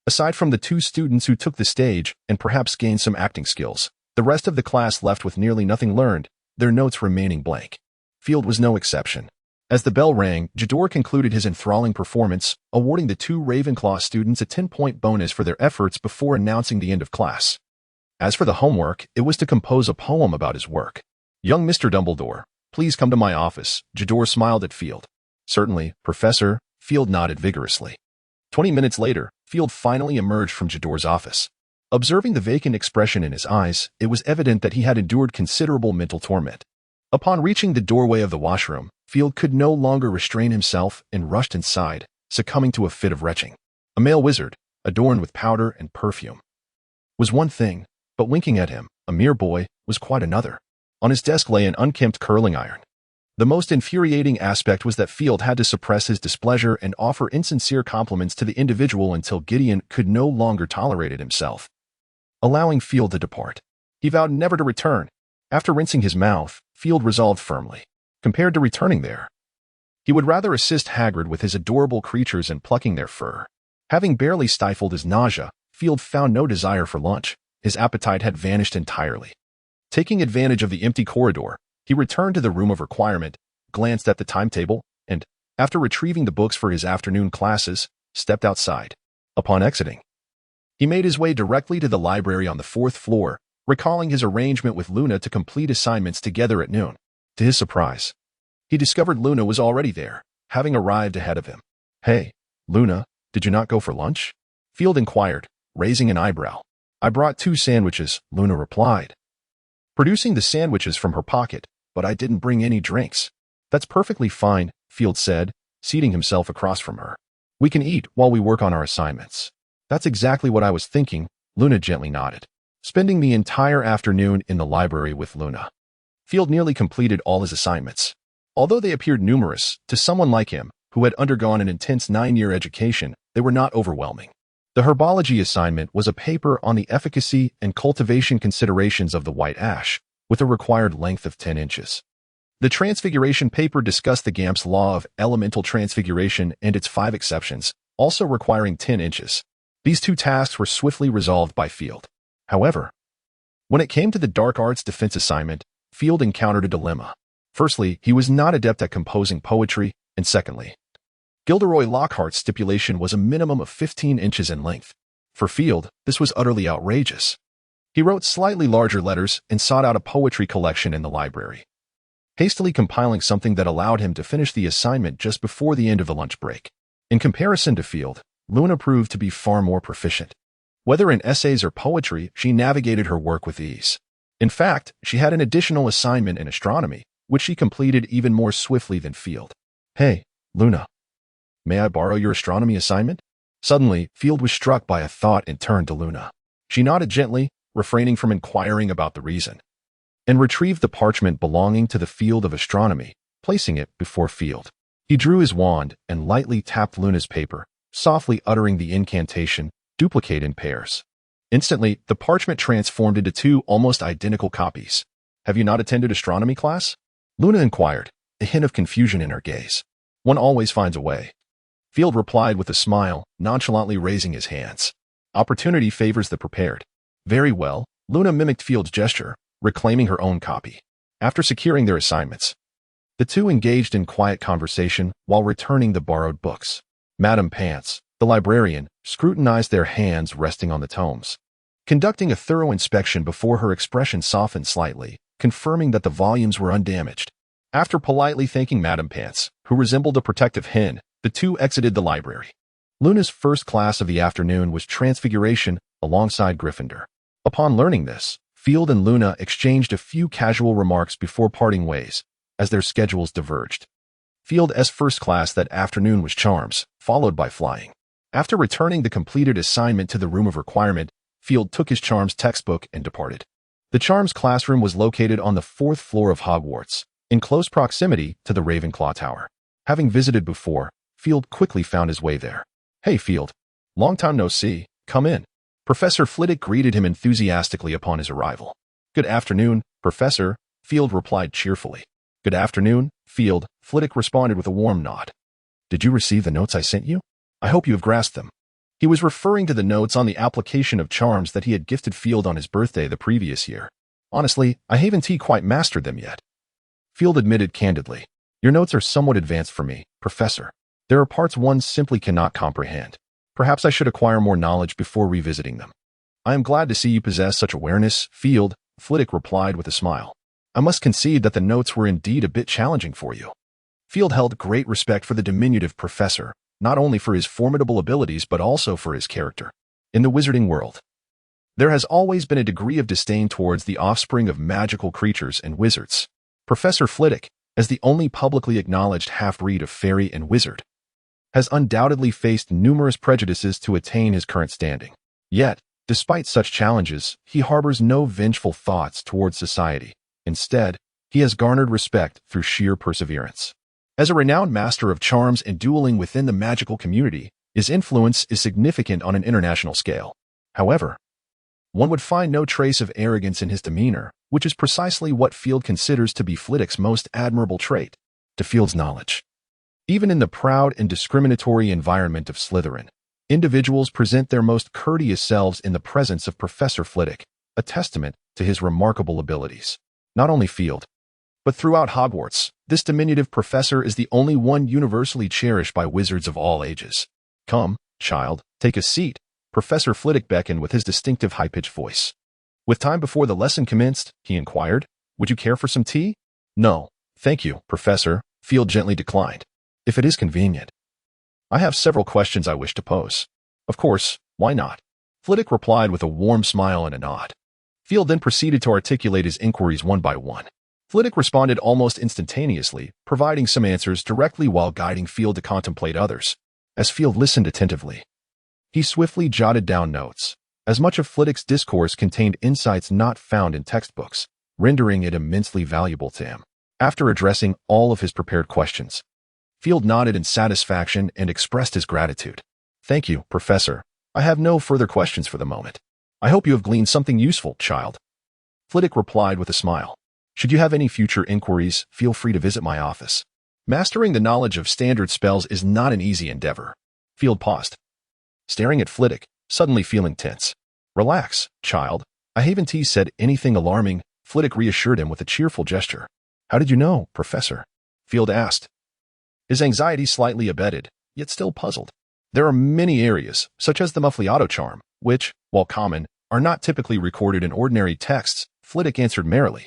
aside from the 2 students who took the stage and perhaps gained some acting skills, the rest of the class left with nearly nothing learned, their notes remaining blank. Field was no exception. As the bell rang, Jador concluded his enthralling performance, awarding the 2 Ravenclaw students a 10-point bonus for their efforts before announcing the end of class. As for the homework, it was to compose a poem about his work. Young Mr. Dumbledore, please come to my office. Jador smiled at Field. Certainly, Professor. Field nodded vigorously. 20 minutes later, Field finally emerged from Jador's office. Observing the vacant expression in his eyes, it was evident that he had endured considerable mental torment. Upon reaching the doorway of the washroom, Field could no longer restrain himself and rushed inside, succumbing to a fit of retching. A male wizard, adorned with powder and perfume, was one thing, but winking at him, a mere boy, was quite another. On his desk lay an unkempt curling iron. The most infuriating aspect was that Field had to suppress his displeasure and offer insincere compliments to the individual until Gideon could no longer tolerate it himself. Allowing Field to depart, he vowed never to return. After rinsing his mouth, Field resolved firmly, compared to returning there, he would rather assist Hagrid with his adorable creatures and plucking their fur. Having barely stifled his nausea, Field found no desire for lunch. His appetite had vanished entirely. Taking advantage of the empty corridor, he returned to the room of requirement, glanced at the timetable, and, after retrieving the books for his afternoon classes, stepped outside. Upon exiting, he made his way directly to the library on the 4th floor, recalling his arrangement with Luna to complete assignments together at noon. To his surprise, he discovered Luna was already there, having arrived ahead of him. "Hey, Luna, did you not go for lunch?" Field inquired, raising an eyebrow. "I brought 2 sandwiches," Luna replied, producing the sandwiches from her pocket, "but I didn't bring any drinks." "That's perfectly fine," Field said, seating himself across from her. "We can eat while we work on our assignments." "That's exactly what I was thinking," Luna gently nodded. Spending the entire afternoon in the library with Luna, Field nearly completed all his assignments. Although they appeared numerous, to someone like him, who had undergone an intense 9-year education, they were not overwhelming. The herbology assignment was a paper on the efficacy and cultivation considerations of the white ash, with a required length of 10 inches. The transfiguration paper discussed the Gamp's law of elemental transfiguration and its 5 exceptions, also requiring 10 inches. These 2 tasks were swiftly resolved by Field. However, when it came to the dark arts defense assignment, Field encountered a dilemma. Firstly, he was not adept at composing poetry, and secondly, Gilderoy Lockhart's stipulation was a minimum of 15 inches in length. For Field, this was utterly outrageous. He wrote slightly larger letters and sought out a poetry collection in the library, hastily compiling something that allowed him to finish the assignment just before the end of the lunch break. In comparison to Field, Luna proved to be far more proficient. Whether in essays or poetry, she navigated her work with ease. In fact, she had an additional assignment in astronomy, which she completed even more swiftly than Field. "Hey, Luna, may I borrow your astronomy assignment?" Suddenly, Field was struck by a thought and turned to Luna. She nodded gently, refraining from inquiring about the reason, and retrieved the parchment belonging to the field of astronomy, placing it before Field. He drew his wand and lightly tapped Luna's paper, softly uttering the incantation, "Duplicate in pairs." Instantly, the parchment transformed into 2 almost identical copies. "Have you not attended astronomy class?" Luna inquired, a hint of confusion in her gaze. "One always finds a way." Field replied with a smile, nonchalantly raising his hands. "Opportunity favors the prepared." "Very well," Luna mimicked Field's gesture, reclaiming her own copy. After securing their assignments, the 2 engaged in quiet conversation while returning the borrowed books. Madame Pants, the librarian, scrutinized their hands resting on the tomes, conducting a thorough inspection before her expression softened slightly, confirming that the volumes were undamaged. After politely thanking Madame Pants, who resembled a protective hen, the 2 exited the library. Luna's first class of the afternoon was Transfiguration alongside Gryffindor. Upon learning this, Field and Luna exchanged a few casual remarks before parting ways, as their schedules diverged. Field's first class that afternoon was Charms, followed by Flying. After returning the completed assignment to the room of requirement, Field took his Charms textbook and departed. The Charms classroom was located on the 4th floor of Hogwarts, in close proximity to the Ravenclaw Tower. Having visited before, Field quickly found his way there. "Hey, Field. Long time no see. Come in." Professor Flitwick greeted him enthusiastically upon his arrival. "Good afternoon, Professor," Field replied cheerfully. "Good afternoon, Field," Flitwick responded with a warm nod. "Did you receive the notes I sent you? I hope you have grasped them." He was referring to the notes on the application of charms that he had gifted Field on his birthday the previous year. "Honestly, I haven't quite mastered them yet," Field admitted candidly. "Your notes are somewhat advanced for me, Professor. There are parts one simply cannot comprehend. Perhaps I should acquire more knowledge before revisiting them." "I am glad to see you possess such awareness, Field," Flitwick replied with a smile. "I must concede that the notes were indeed a bit challenging for you." Field held great respect for the diminutive professor, not only for his formidable abilities but also for his character. In the wizarding world, there has always been a degree of disdain towards the offspring of magical creatures and wizards. Professor Flitwick, as the only publicly acknowledged half-breed of fairy and wizard, has undoubtedly faced numerous prejudices to attain his current standing. Yet, despite such challenges, he harbors no vengeful thoughts towards society. Instead, he has garnered respect through sheer perseverance. As a renowned master of charms and dueling within the magical community, his influence is significant on an international scale. However, one would find no trace of arrogance in his demeanor, which is precisely what Field considers to be Flitwick's most admirable trait. To Field's knowledge, even in the proud and discriminatory environment of Slytherin, individuals present their most courteous selves in the presence of Professor Flitwick, a testament to his remarkable abilities. Not only Field, but throughout Hogwarts, this diminutive professor is the only one universally cherished by wizards of all ages. "Come, child, take a seat," Professor Flitwick beckoned with his distinctive high-pitched voice. With time before the lesson commenced, he inquired, "Would you care for some tea?" "No, thank you, Professor," Field gently declined. "If it is convenient. I have several questions I wish to pose." "Of course, why not?" Flitwick replied with a warm smile and a nod. Field then proceeded to articulate his inquiries one by one. Flitwick responded almost instantaneously, providing some answers directly while guiding Field to contemplate others. As Field listened attentively, he swiftly jotted down notes, as much of Flitwick's discourse contained insights not found in textbooks, rendering it immensely valuable to him. After addressing all of his prepared questions, Field nodded in satisfaction and expressed his gratitude. "Thank you, Professor. I have no further questions for the moment. I hope you have gleaned something useful, child." Flitwick replied with a smile. "Should you have any future inquiries, feel free to visit my office. Mastering the knowledge of standard spells is not an easy endeavor." Field paused, staring at Flitwick, suddenly feeling tense. "Relax, child. I haven't said anything alarming," Flitwick reassured him with a cheerful gesture. "How did you know, Professor?" Field asked, his anxiety slightly abated, yet still puzzled. "There are many areas, such as the Muffliato charm, which, while common, are not typically recorded in ordinary texts," Flitwick answered merrily.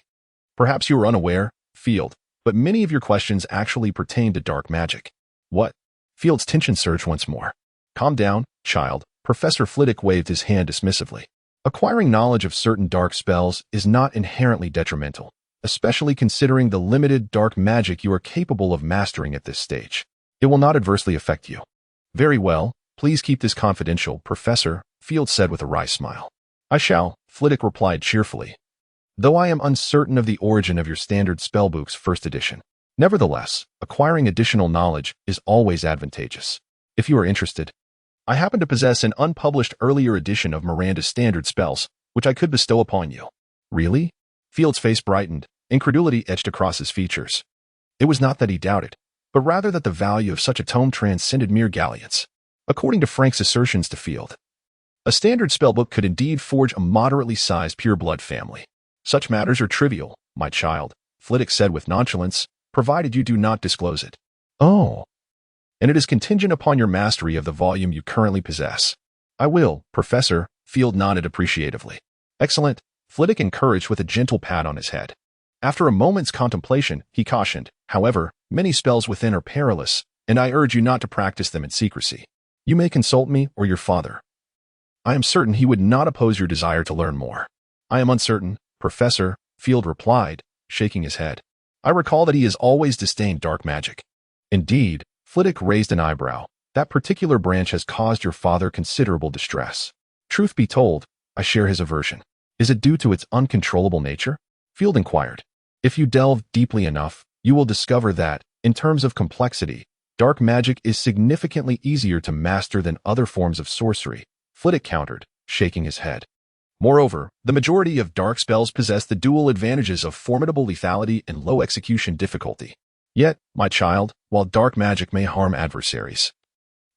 "Perhaps you are unaware, Field, but many of your questions actually pertain to dark magic." "What?" Field's tension surged once more. "Calm down, child," Professor Flitwick waved his hand dismissively. "Acquiring knowledge of certain dark spells is not inherently detrimental, especially considering the limited dark magic you are capable of mastering at this stage. It will not adversely affect you." "Very well, please keep this confidential, Professor," Field said with a wry smile. "I shall," Flitwick replied cheerfully, "though I am uncertain of the origin of your standard spellbook's first edition. Nevertheless, acquiring additional knowledge is always advantageous. If you are interested, I happen to possess an unpublished earlier edition of Miranda's standard spells, which I could bestow upon you." "Really?" Field's face brightened, incredulity etched across his features. It was not that he doubted, but rather that the value of such a tome transcended mere dalliance. According to Frank's assertions to Field, a standard spellbook could indeed forge a moderately sized pureblood family. "Such matters are trivial, my child," Flitwick said with nonchalance, "provided you do not disclose it." "Oh. And it is contingent upon your mastery of the volume you currently possess." "I will, Professor," Field nodded appreciatively. "Excellent," Flitwick encouraged with a gentle pat on his head. After a moment's contemplation, he cautioned, "However, many spells within are perilous, and I urge you not to practice them in secrecy. You may consult me or your father. I am certain he would not oppose your desire to learn more." "I am uncertain, Professor," Field replied, shaking his head. "I recall that he has always disdained dark magic." "Indeed," Flitwick raised an eyebrow. "That particular branch has caused your father considerable distress." "Truth be told, I share his aversion." "Is it due to its uncontrollable nature?" Field inquired. "If you delve deeply enough, you will discover that, in terms of complexity, dark magic is significantly easier to master than other forms of sorcery," Flitwick countered, shaking his head. "Moreover, the majority of dark spells possess the dual advantages of formidable lethality and low execution difficulty. Yet, my child, while dark magic may harm adversaries,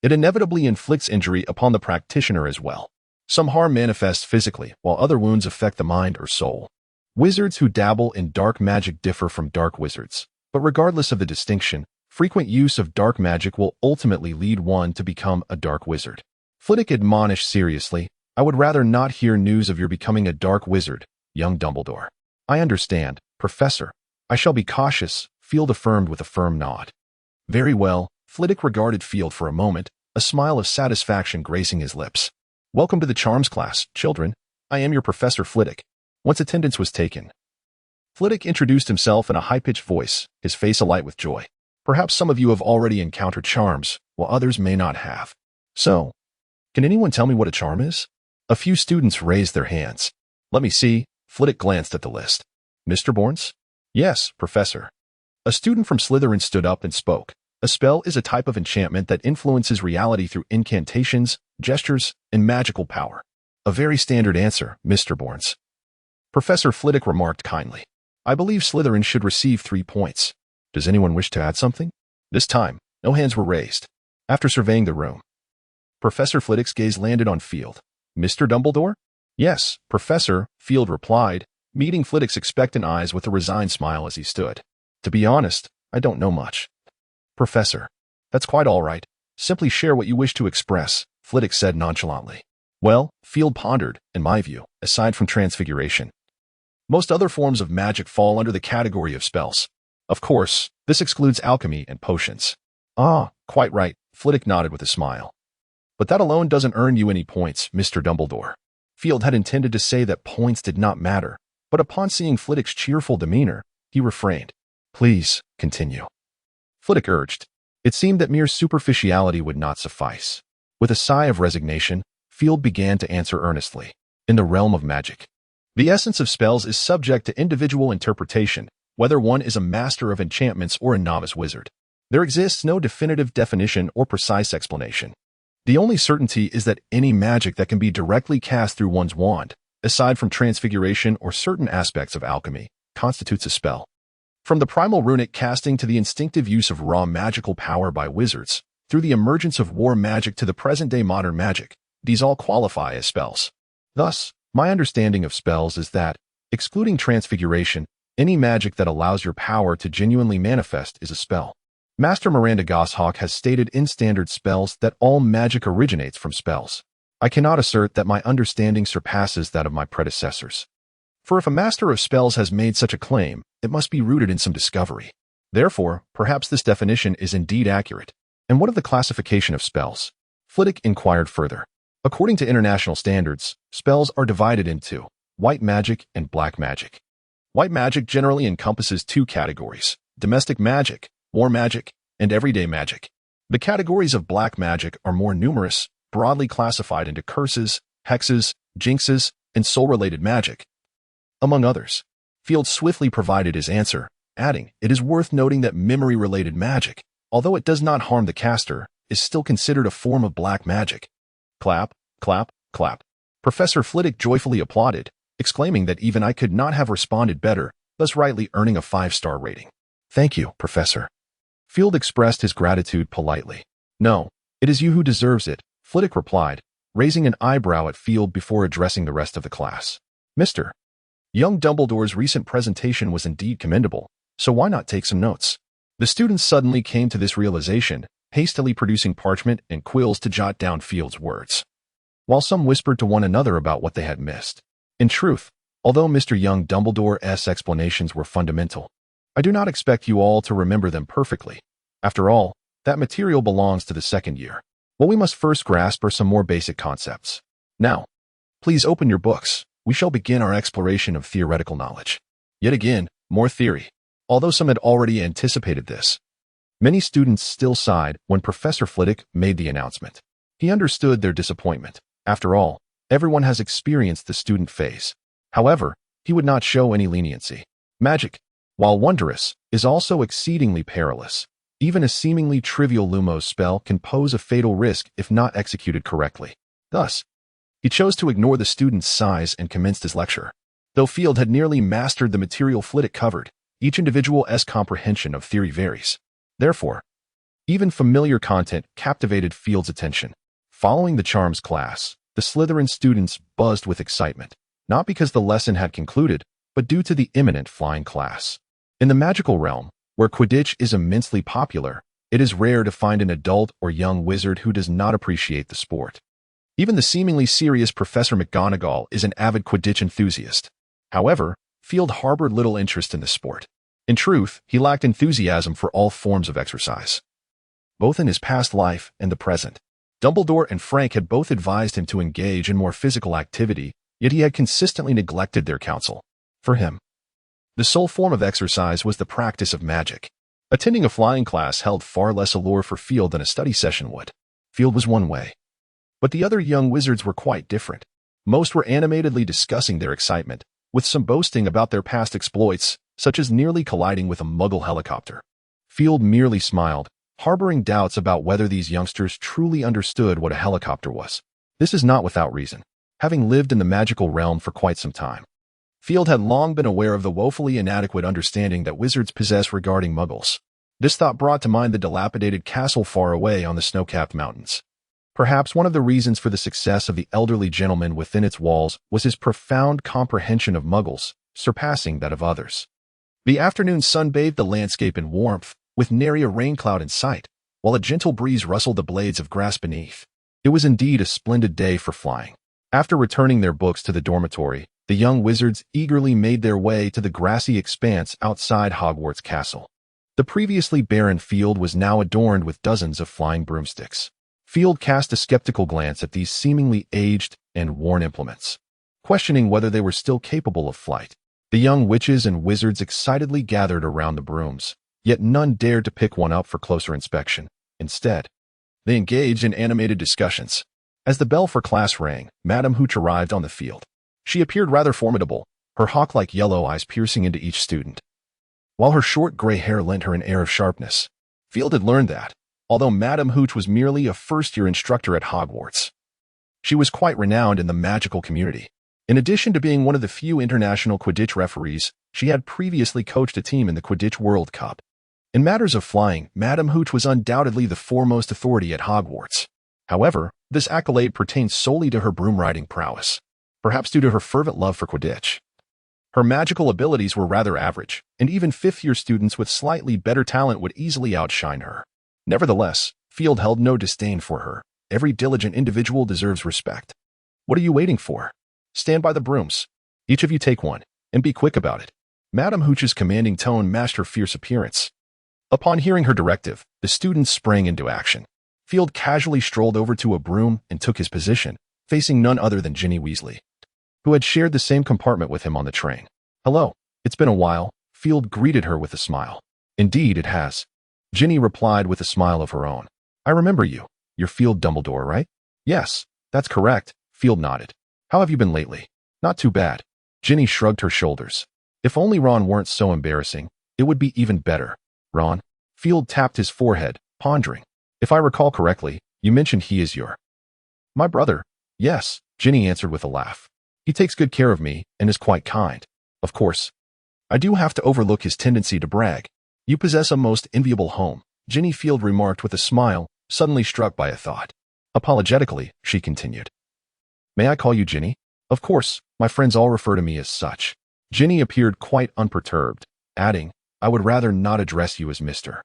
it inevitably inflicts injury upon the practitioner as well. Some harm manifests physically, while other wounds affect the mind or soul. Wizards who dabble in dark magic differ from dark wizards, but regardless of the distinction, frequent use of dark magic will ultimately lead one to become a dark wizard." Flitwick admonished seriously, "I would rather not hear news of your becoming a dark wizard, young Dumbledore." "I understand, Professor. I shall be cautious," Field affirmed with a firm nod. "Very well," Flitwick regarded Field for a moment, a smile of satisfaction gracing his lips. "Welcome to the charms class, children. I am your Professor Flitwick." Once attendance was taken, Flitwick introduced himself in a high-pitched voice, his face alight with joy. Perhaps some of you have already encountered charms, while others may not have. So, can anyone tell me what a charm is? A few students raised their hands. Let me see. Flitwick glanced at the list. Mr. Bournes? Yes, Professor. A student from Slytherin stood up and spoke. A spell is a type of enchantment that influences reality through incantations, gestures, and magical power. A very standard answer, Mr. Bournes. Professor Flitwick remarked kindly. I believe Slytherin should receive 3 points. Does anyone wish to add something? This time, no hands were raised. After surveying the room, Professor Flitwick's gaze landed on Field. Mr. Dumbledore? Yes, Professor, Field replied, meeting Flitwick's expectant eyes with a resigned smile as he stood. To be honest, I don't know much. Professor, that's quite all right. Simply share what you wish to express, Flitwick said nonchalantly. Well, Field pondered, in my view, aside from transfiguration. Most other forms of magic fall under the category of spells. Of course, this excludes alchemy and potions. Ah, quite right, Flitwick nodded with a smile. But that alone doesn't earn you any points, Mr. Dumbledore. Field had intended to say that points did not matter, but upon seeing Flitwick's cheerful demeanor, he refrained. Please, continue. Flitwick urged. It seemed that mere superficiality would not suffice. With a sigh of resignation, Field began to answer earnestly. In the realm of magic, the essence of spells is subject to individual interpretation, whether one is a master of enchantments or a novice wizard. There exists no definitive definition or precise explanation. The only certainty is that any magic that can be directly cast through one's wand, aside from transfiguration or certain aspects of alchemy, constitutes a spell. From the primal runic casting to the instinctive use of raw magical power by wizards, through the emergence of war magic to the present-day modern magic, these all qualify as spells. Thus, my understanding of spells is that, excluding transfiguration, any magic that allows your power to genuinely manifest is a spell. Master Miranda Goshawk has stated in standard spells that all magic originates from spells. I cannot assert that my understanding surpasses that of my predecessors. For if a master of spells has made such a claim, it must be rooted in some discovery. Therefore, perhaps this definition is indeed accurate. And what of the classification of spells? Flitwick inquired further. According to international standards, spells are divided into white magic and black magic. White magic generally encompasses 2 categories: domestic magic, war magic, and everyday magic. The categories of black magic are more numerous, broadly classified into curses, hexes, jinxes, and soul-related magic, among others. Field swiftly provided his answer, adding, it is worth noting that memory-related magic, although it does not harm the caster, is still considered a form of black magic. Clap, clap, clap. Professor Flitwick joyfully applauded, exclaiming that even I could not have responded better, thus rightly earning a 5-star rating. Thank you, Professor. Field expressed his gratitude politely. No, it is you who deserves it, Flitwick replied, raising an eyebrow at Field before addressing the rest of the class. Mr. Young Dumbledore's recent presentation was indeed commendable, so why not take some notes? The students suddenly came to this realization, hastily producing parchment and quills to jot down Field's words, while some whispered to one another about what they had missed. In truth, although Mr. Young Dumbledore's explanations were fundamental, I do not expect you all to remember them perfectly. After all, that material belongs to the second year. What we must first grasp are some more basic concepts. Now, please open your books. We shall begin our exploration of theoretical knowledge. Yet again, more theory. Although some had already anticipated this, many students still sighed when Professor Flitwick made the announcement. He understood their disappointment. After all, everyone has experienced the student phase. However, he would not show any leniency. Magic, while wondrous, is also exceedingly perilous. Even a seemingly trivial Lumos spell can pose a fatal risk if not executed correctly. Thus, he chose to ignore the student's sighs and commenced his lecture. Though Field had nearly mastered the material Flitwick covered, each individual's comprehension of theory varies. Therefore, even familiar content captivated Field's attention. Following the charms class, the Slytherin students buzzed with excitement, not because the lesson had concluded, but due to the imminent flying class. In the magical realm, where Quidditch is immensely popular, it is rare to find an adult or young wizard who does not appreciate the sport. Even the seemingly serious Professor McGonagall is an avid Quidditch enthusiast. However, Field harbored little interest in the sport. In truth, he lacked enthusiasm for all forms of exercise, both in his past life and the present. Dumbledore and Frank had both advised him to engage in more physical activity, yet he had consistently neglected their counsel. For him, The sole form of exercise was the practice of magic. Attending a flying class held far less allure for Field than a study session would. Field was one way. But the other young wizards were quite different. Most were animatedly discussing their excitement, with some boasting about their past exploits, such as nearly colliding with a Muggle helicopter. Field merely smiled, harboring doubts about whether these youngsters truly understood what a helicopter was. This is not without reason. Having lived in the magical realm for quite some time, Field had long been aware of the woefully inadequate understanding that wizards possess regarding Muggles. This thought brought to mind the dilapidated castle far away on the snow-capped mountains. Perhaps one of the reasons for the success of the elderly gentleman within its walls was his profound comprehension of Muggles, surpassing that of others. The afternoon sun bathed the landscape in warmth, with nary a rain cloud in sight, while a gentle breeze rustled the blades of grass beneath. It was indeed a splendid day for flying. After returning their books to the dormitory, the young wizards eagerly made their way to the grassy expanse outside Hogwarts Castle. The previously barren field was now adorned with dozens of flying broomsticks. Field cast a skeptical glance at these seemingly aged and worn implements, questioning whether they were still capable of flight. The young witches and wizards excitedly gathered around the brooms, yet none dared to pick one up for closer inspection. Instead, they engaged in animated discussions. As the bell for class rang, Madame Hooch arrived on the field. She appeared rather formidable, her hawk-like yellow eyes piercing into each student, while her short gray hair lent her an air of sharpness. Field had learned that, although Madame Hooch was merely a first-year instructor at Hogwarts, she was quite renowned in the magical community. In addition to being one of the few international Quidditch referees, she had previously coached a team in the Quidditch World Cup. In matters of flying, Madame Hooch was undoubtedly the foremost authority at Hogwarts. However, this accolade pertained solely to her broom-riding prowess, perhaps due to her fervent love for Quidditch. Her magical abilities were rather average, and even fifth-year students with slightly better talent would easily outshine her. Nevertheless, Field held no disdain for her. Every diligent individual deserves respect. What are you waiting for? Stand by the brooms. Each of you take one, and be quick about it. Madame Hooch's commanding tone matched her fierce appearance. Upon hearing her directive, the students sprang into action. Field casually strolled over to a broom and took his position, facing none other than Ginny Weasley, who had shared the same compartment with him on the train. "Hello, it's been a while," Field greeted her with a smile. "Indeed, it has." Ginny replied with a smile of her own. "I remember you. You're Field Dumbledore, right?" "Yes, that's correct," Field nodded. "How have you been lately?" "Not too bad." Ginny shrugged her shoulders. "If only Ron weren't so embarrassing, it would be even better." "Ron?" Field tapped his forehead, pondering. "If I recall correctly, you mentioned he is my brother." "Yes," Ginny answered with a laugh. "He takes good care of me and is quite kind. Of course, I do have to overlook his tendency to brag." "You possess a most enviable home," Ginny Field remarked with a smile, suddenly struck by a thought. Apologetically, she continued. "May I call you Ginny?" "Of course, my friends all refer to me as such." Ginny appeared quite unperturbed, adding, "I would rather not address you as Mr.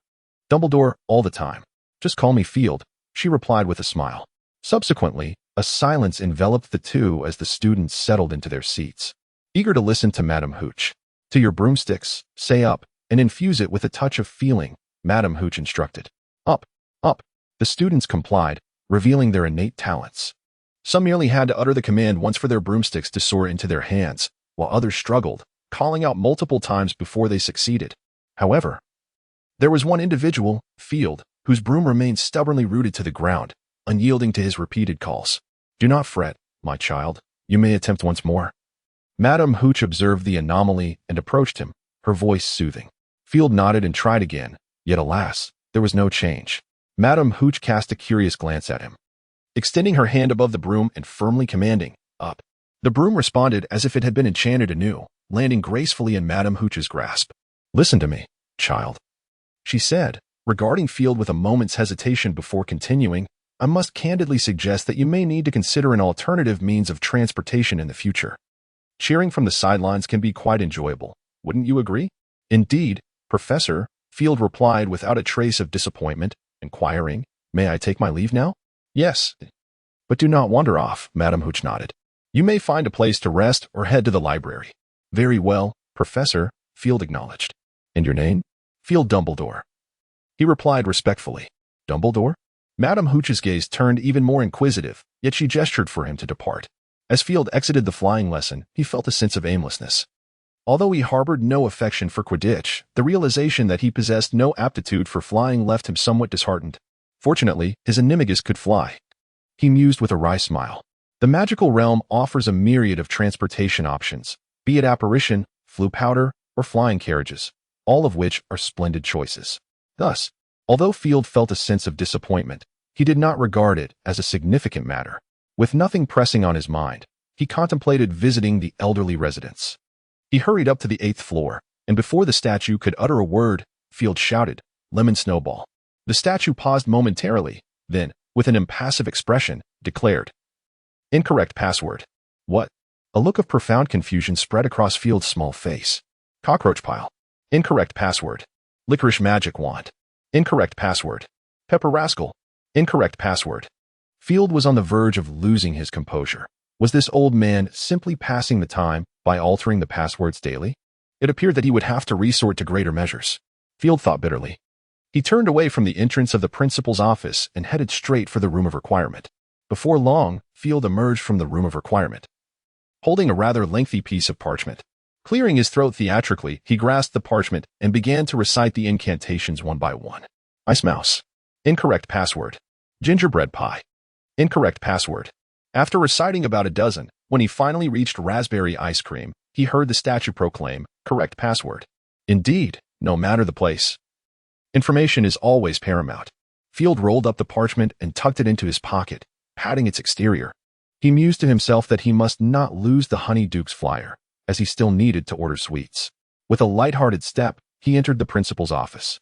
Dumbledore all the time. Just call me Field," she replied with a smile. Subsequently, a silence enveloped the two as the students settled into their seats, eager to listen to Madame Hooch. "To your broomsticks, say up, and infuse it with a touch of feeling," Madame Hooch instructed. "Up, up." The students complied, revealing their innate talents. Some merely had to utter the command once for their broomsticks to soar into their hands, while others struggled, calling out multiple times before they succeeded. However, there was one individual, Field, whose broom remained stubbornly rooted to the ground, unyielding to his repeated calls. "Do not fret, my child. You may attempt once more." Madame Hooch observed the anomaly and approached him, her voice soothing. Field nodded and tried again, yet alas, there was no change. Madame Hooch cast a curious glance at him, extending her hand above the broom and firmly commanding, "Up." The broom responded as if it had been enchanted anew, landing gracefully in Madame Hooch's grasp. "Listen to me, child," she said, regarding Field with a moment's hesitation before continuing. "I must candidly suggest that you may need to consider an alternative means of transportation in the future. Cheering from the sidelines can be quite enjoyable, wouldn't you agree?" "Indeed, Professor," Field replied without a trace of disappointment, inquiring, "May I take my leave now?" "Yes. But do not wander off," Madame Hooch nodded. "You may find a place to rest or head to the library." "Very well, Professor," Field acknowledged. "And your name?" "Field Dumbledore." He replied respectfully. "Dumbledore?" Madame Hooch's gaze turned even more inquisitive, yet she gestured for him to depart. As Field exited the flying lesson, he felt a sense of aimlessness. Although he harbored no affection for Quidditch, the realization that he possessed no aptitude for flying left him somewhat disheartened. Fortunately, his animagus could fly. He mused with a wry smile. The magical realm offers a myriad of transportation options, be it apparition, flue powder, or flying carriages, all of which are splendid choices. Thus, although Field felt a sense of disappointment, he did not regard it as a significant matter. With nothing pressing on his mind, he contemplated visiting the elderly residents. He hurried up to the 8th floor, and before the statue could utter a word, Field shouted, "Lemon Snowball." The statue paused momentarily, then, with an impassive expression, declared, "Incorrect password." What? A look of profound confusion spread across Field's small face. Cockroach pile. Incorrect password. Licorice magic wand. Incorrect password. Pepper rascal. Incorrect password. Field was on the verge of losing his composure. Was this old man simply passing the time by altering the passwords daily? It appeared that he would have to resort to greater measures. Field thought bitterly. He turned away from the entrance of the principal's office and headed straight for the room of requirement. Before long, Field emerged from the room of requirement, holding a rather lengthy piece of parchment. Clearing his throat theatrically, he grasped the parchment and began to recite the incantations one by one. Ice mouse. Incorrect password. Gingerbread pie. Incorrect password. After reciting about a dozen, when he finally reached raspberry ice cream, he heard the statue proclaim, "Correct password." Indeed, no matter the place, information is always paramount. Field rolled up the parchment and tucked it into his pocket, patting its exterior. He mused to himself that he must not lose the Honeyduke's flyer, as he still needed to order sweets. With a light-hearted step, he entered the principal's office.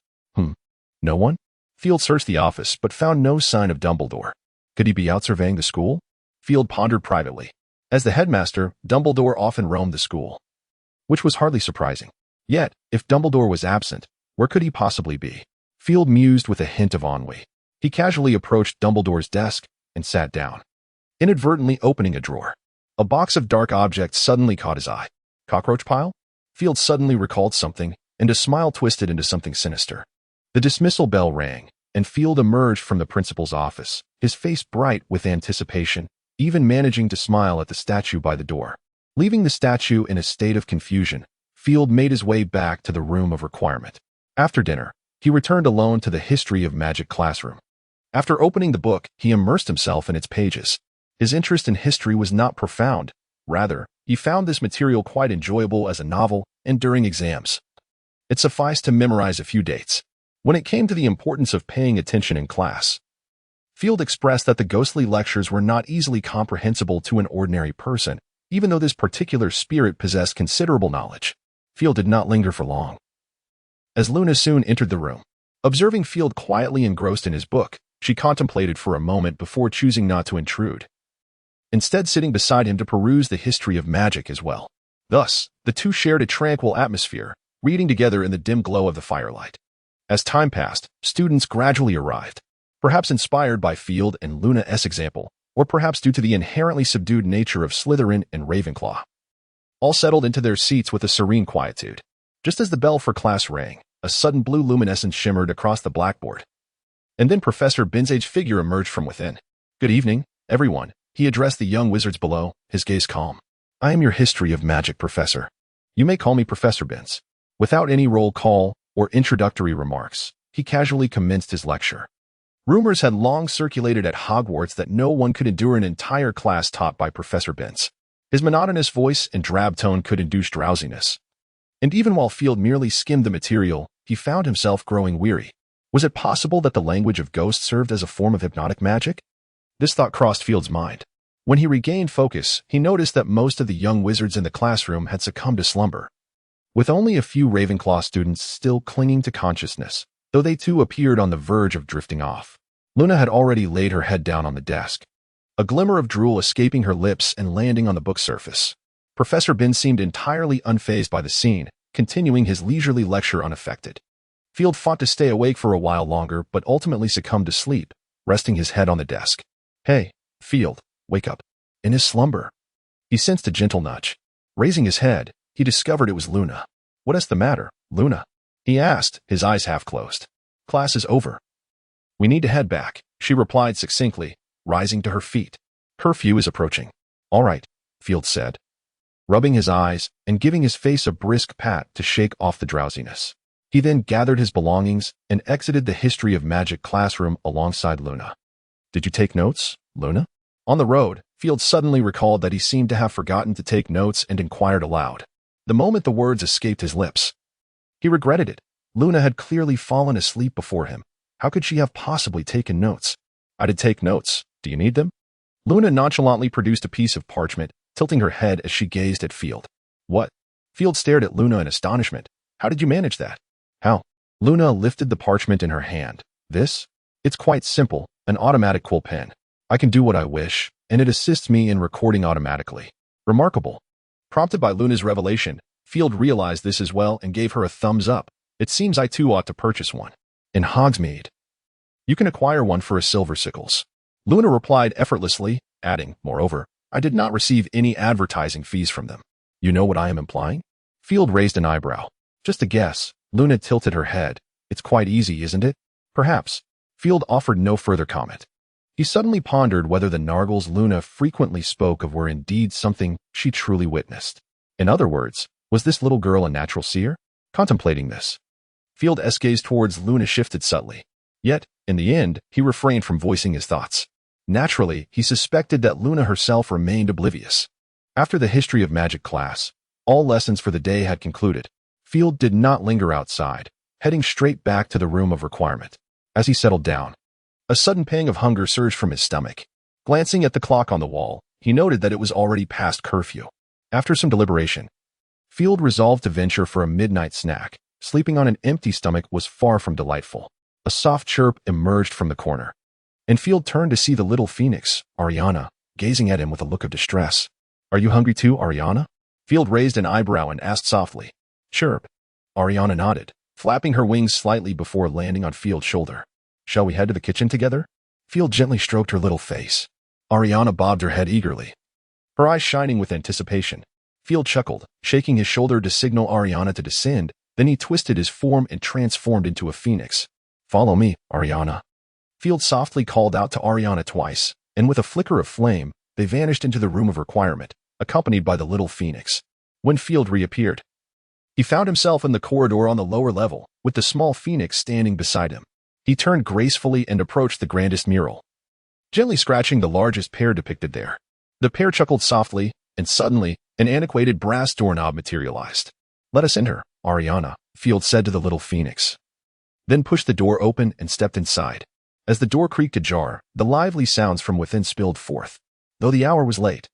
No one? Field searched the office, but found no sign of Dumbledore. Could he be out surveying the school? Field pondered privately. As the headmaster, Dumbledore often roamed the school, which was hardly surprising. Yet, if Dumbledore was absent, where could he possibly be? Field mused with a hint of ennui. He casually approached Dumbledore's desk and sat down, inadvertently opening a drawer. A box of dark objects suddenly caught his eye. Cockroach pile? Field suddenly recalled something, and a smile twisted into something sinister. The dismissal bell rang, and Field emerged from the principal's office, his face bright with anticipation, even managing to smile at the statue by the door. Leaving the statue in a state of confusion, Field made his way back to the room of requirement. After dinner, he returned alone to the History of Magic classroom. After opening the book, he immersed himself in its pages. His interest in history was not profound. Rather, he found this material quite enjoyable as a novel and during exams. It sufficed to memorize a few dates. When it came to the importance of paying attention in class, Field expressed that the ghostly lectures were not easily comprehensible to an ordinary person, even though this particular spirit possessed considerable knowledge. Field did not linger for long, as Luna soon entered the room. Observing Field quietly engrossed in his book, she contemplated for a moment before choosing not to intrude, instead sitting beside him to peruse the history of magic as well. Thus, the two shared a tranquil atmosphere, reading together in the dim glow of the firelight. As time passed, students gradually arrived, perhaps inspired by Field and Luna's example, or perhaps due to the inherently subdued nature of Slytherin and Ravenclaw. All settled into their seats with a serene quietude. Just as the bell for class rang, a sudden blue luminescence shimmered across the blackboard. And then Professor Binzage's figure emerged from within. "Good evening, everyone," he addressed the young wizards below, his gaze calm. "I am your History of Magic professor. You may call me Professor Binz." Without any roll call or introductory remarks, he casually commenced his lecture. Rumors had long circulated at Hogwarts that no one could endure an entire class taught by Professor Binz. His monotonous voice and drab tone could induce drowsiness. And even while Field merely skimmed the material, he found himself growing weary. Was it possible that the language of ghosts served as a form of hypnotic magic? This thought crossed Field's mind. When he regained focus, he noticed that most of the young wizards in the classroom had succumbed to slumber, with only a few Ravenclaw students still clinging to consciousness, though they too appeared on the verge of drifting off. Luna had already laid her head down on the desk, a glimmer of drool escaping her lips and landing on the book surface. Professor Binz seemed entirely unfazed by the scene, continuing his leisurely lecture unaffected. Field fought to stay awake for a while longer, but ultimately succumbed to sleep, resting his head on the desk. "Hey, Field, wake up." In his slumber, he sensed a gentle nudge. Raising his head, he discovered it was Luna. "What is the matter, Luna?" he asked, his eyes half closed. "Class is over. We need to head back," she replied succinctly, rising to her feet. "Curfew is approaching." "All right," Field said. rubbing his eyes and giving his face a brisk pat to shake off the drowsiness. He then gathered his belongings and exited the History of Magic classroom alongside Luna. Did you take notes, Luna? On the road, Field suddenly recalled that he seemed to have forgotten to take notes and inquired aloud. The moment the words escaped his lips, he regretted it. Luna had clearly fallen asleep before him. How could she have possibly taken notes? I did take notes. Do you need them? Luna nonchalantly produced a piece of parchment, tilting her head as she gazed at Field. What? Field stared at Luna in astonishment. How did you manage that? How? Luna lifted the parchment in her hand. This? It's quite simple, an automatic quill pen. I can do what I wish, and it assists me in recording automatically. Remarkable. Prompted by Luna's revelation, Field realized this as well and gave her a thumbs up. It seems I too ought to purchase one. In Hogsmeade, you can acquire one for a silver sickles. Luna replied effortlessly, adding, moreover, I did not receive any advertising fees from them. You know what I am implying? Field raised an eyebrow. Just a guess. Luna tilted her head. It's quite easy, isn't it? Perhaps. Field offered no further comment. He suddenly pondered whether the nargles Luna frequently spoke of were indeed something she truly witnessed. In other words, was this little girl a natural seer? Contemplating this, Field's gaze towards Luna shifted subtly. Yet, in the end, he refrained from voicing his thoughts. Naturally, he suspected that Luna herself remained oblivious. After the History of Magic class, all lessons for the day had concluded. Field did not linger outside, heading straight back to the room of requirement. As he settled down, a sudden pang of hunger surged from his stomach. Glancing at the clock on the wall, he noted that it was already past curfew. After some deliberation, Field resolved to venture for a midnight snack. Sleeping on an empty stomach was far from delightful. A soft chirp emerged from the corner, and Field turned to see the little phoenix, Ariana, gazing at him with a look of distress. Are you hungry too, Ariana? Field raised an eyebrow and asked softly. Chirp. Ariana nodded, flapping her wings slightly before landing on Field's shoulder. Shall we head to the kitchen together? Field gently stroked her little face. Ariana bobbed her head eagerly, her eyes shining with anticipation. Field chuckled, shaking his shoulder to signal Ariana to descend. Then he twisted his form and transformed into a phoenix. Follow me, Ariana. Field softly called out to Ariana twice, and with a flicker of flame, they vanished into the room of requirement, accompanied by the little phoenix. When Field reappeared, he found himself in the corridor on the lower level, with the small phoenix standing beside him. He turned gracefully and approached the grandest mural, gently scratching the largest pear depicted there. The pear chuckled softly, and suddenly, an antiquated brass doorknob materialized. Let us enter, Ariana, Field said to the little phoenix. Then pushed the door open and stepped inside. As the door creaked ajar, the lively sounds from within spilled forth, though the hour was late.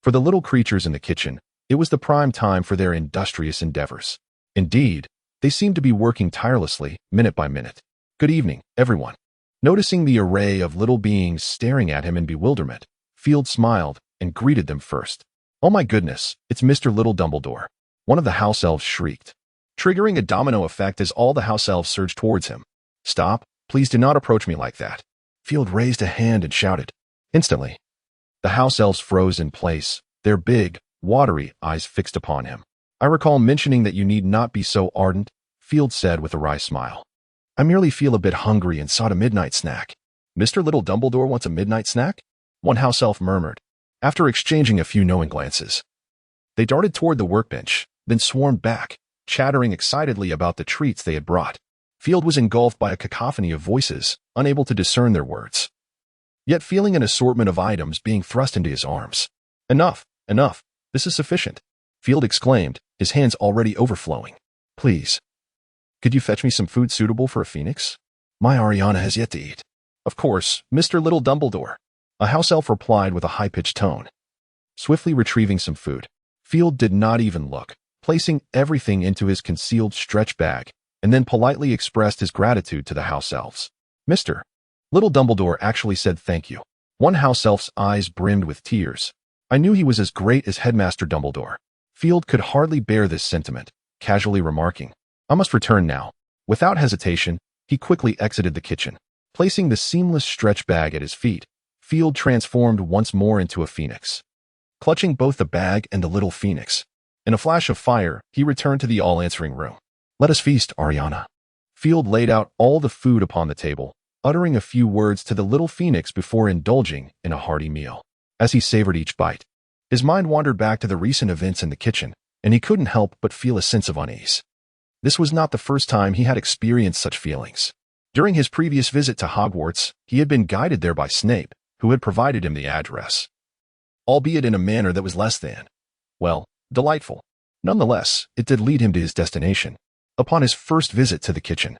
For the little creatures in the kitchen, it was the prime time for their industrious endeavors. Indeed, they seemed to be working tirelessly, minute by minute. Good evening, everyone. Noticing the array of little beings staring at him in bewilderment, Field smiled and greeted them first. Oh my goodness, it's Mr. Little Dumbledore. One of the house elves shrieked, triggering a domino effect as all the house elves surged towards him. Stop, please do not approach me like that. Field raised a hand and shouted. Instantly, the house elves froze in place, their big, watery eyes fixed upon him. I recall mentioning that you need not be so ardent, Field said with a wry smile. I merely feel a bit hungry and sought a midnight snack. Mr. Little Dumbledore wants a midnight snack? One house elf murmured. After exchanging a few knowing glances, they darted toward the workbench, then swarmed back, chattering excitedly about the treats they had brought. Field was engulfed by a cacophony of voices, unable to discern their words, yet feeling an assortment of items being thrust into his arms. Enough, enough, this is sufficient, Field exclaimed, his hands already overflowing. Please, could you fetch me some food suitable for a phoenix? My Ariana has yet to eat. Of course, Mr. Little Dumbledore, a house elf replied with a high-pitched tone. Swiftly retrieving some food, Field did not even look, placing everything into his concealed stretch bag, and then politely expressed his gratitude to the house elves. Mr. Little Dumbledore actually said thank you. One house elf's eyes brimmed with tears. I knew he was as great as Headmaster Dumbledore. Field could hardly bear this sentiment, casually remarking, I must return now. Without hesitation, he quickly exited the kitchen. Placing the seamless stretch bag at his feet, Field transformed once more into a phoenix. Clutching both the bag and the little phoenix, in a flash of fire, he returned to the all-answering room. Let us feast, Ariana. Field laid out all the food upon the table, uttering a few words to the little phoenix before indulging in a hearty meal. As he savored each bite, His mind wandered back to the recent events in the kitchen, and he couldn't help but feel a sense of unease. This was not the first time he had experienced such feelings. During his previous visit to Hogwarts, he had been guided there by Snape, who had provided him the address, albeit in a manner that was less than, well, delightful. Nonetheless, it did lead him to his destination. Upon his first visit to the kitchen,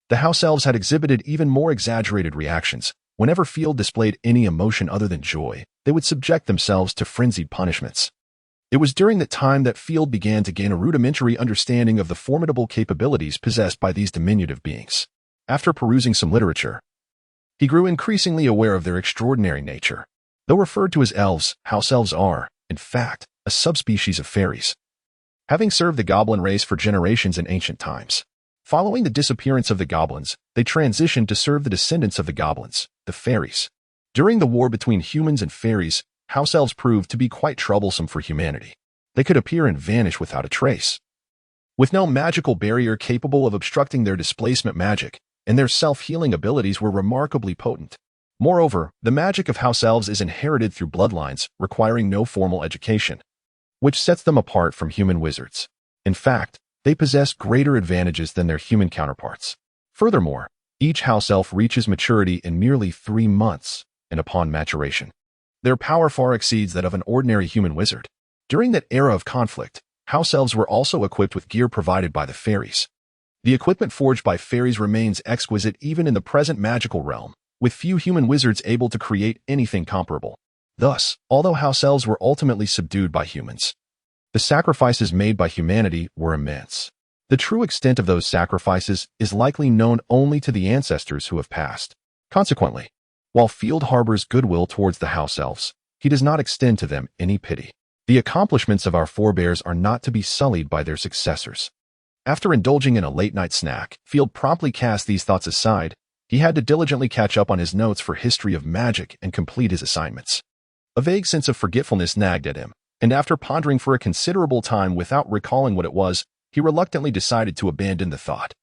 the house elves had exhibited even more exaggerated reactions. Whenever Field displayed any emotion other than joy, they would subject themselves to frenzied punishments. It was during that time that Field began to gain a rudimentary understanding of the formidable capabilities possessed by these diminutive beings. After perusing some literature, he grew increasingly aware of their extraordinary nature. Though referred to as elves, house elves are, in fact, a subspecies of fairies, having served the goblin race for generations in ancient times. Following the disappearance of the goblins, they transitioned to serve the descendants of the goblins, the fairies. During the war between humans and fairies, house elves proved to be quite troublesome for humanity. They could appear and vanish without a trace, with no magical barrier capable of obstructing their displacement magic, and their self-healing abilities were remarkably potent. Moreover, the magic of house elves is inherited through bloodlines, requiring no formal education, which sets them apart from human wizards. In fact, they possess greater advantages than their human counterparts. Furthermore, each house elf reaches maturity in merely 3 months, and upon maturation, their power far exceeds that of an ordinary human wizard. During that era of conflict, house elves were also equipped with gear provided by the fairies. The equipment forged by fairies remains exquisite even in the present magical realm, with few human wizards able to create anything comparable. Thus, although house elves were ultimately subdued by humans, the sacrifices made by humanity were immense. The true extent of those sacrifices is likely known only to the ancestors who have passed. Consequently, while Field harbors goodwill towards the house elves, he does not extend to them any pity. The accomplishments of our forebears are not to be sullied by their successors. After indulging in a late-night snack, Field promptly cast these thoughts aside. He had to diligently catch up on his notes for history of magic and complete his assignments. A vague sense of forgetfulness nagged at him, and after pondering for a considerable time without recalling what it was, he reluctantly decided to abandon the thought.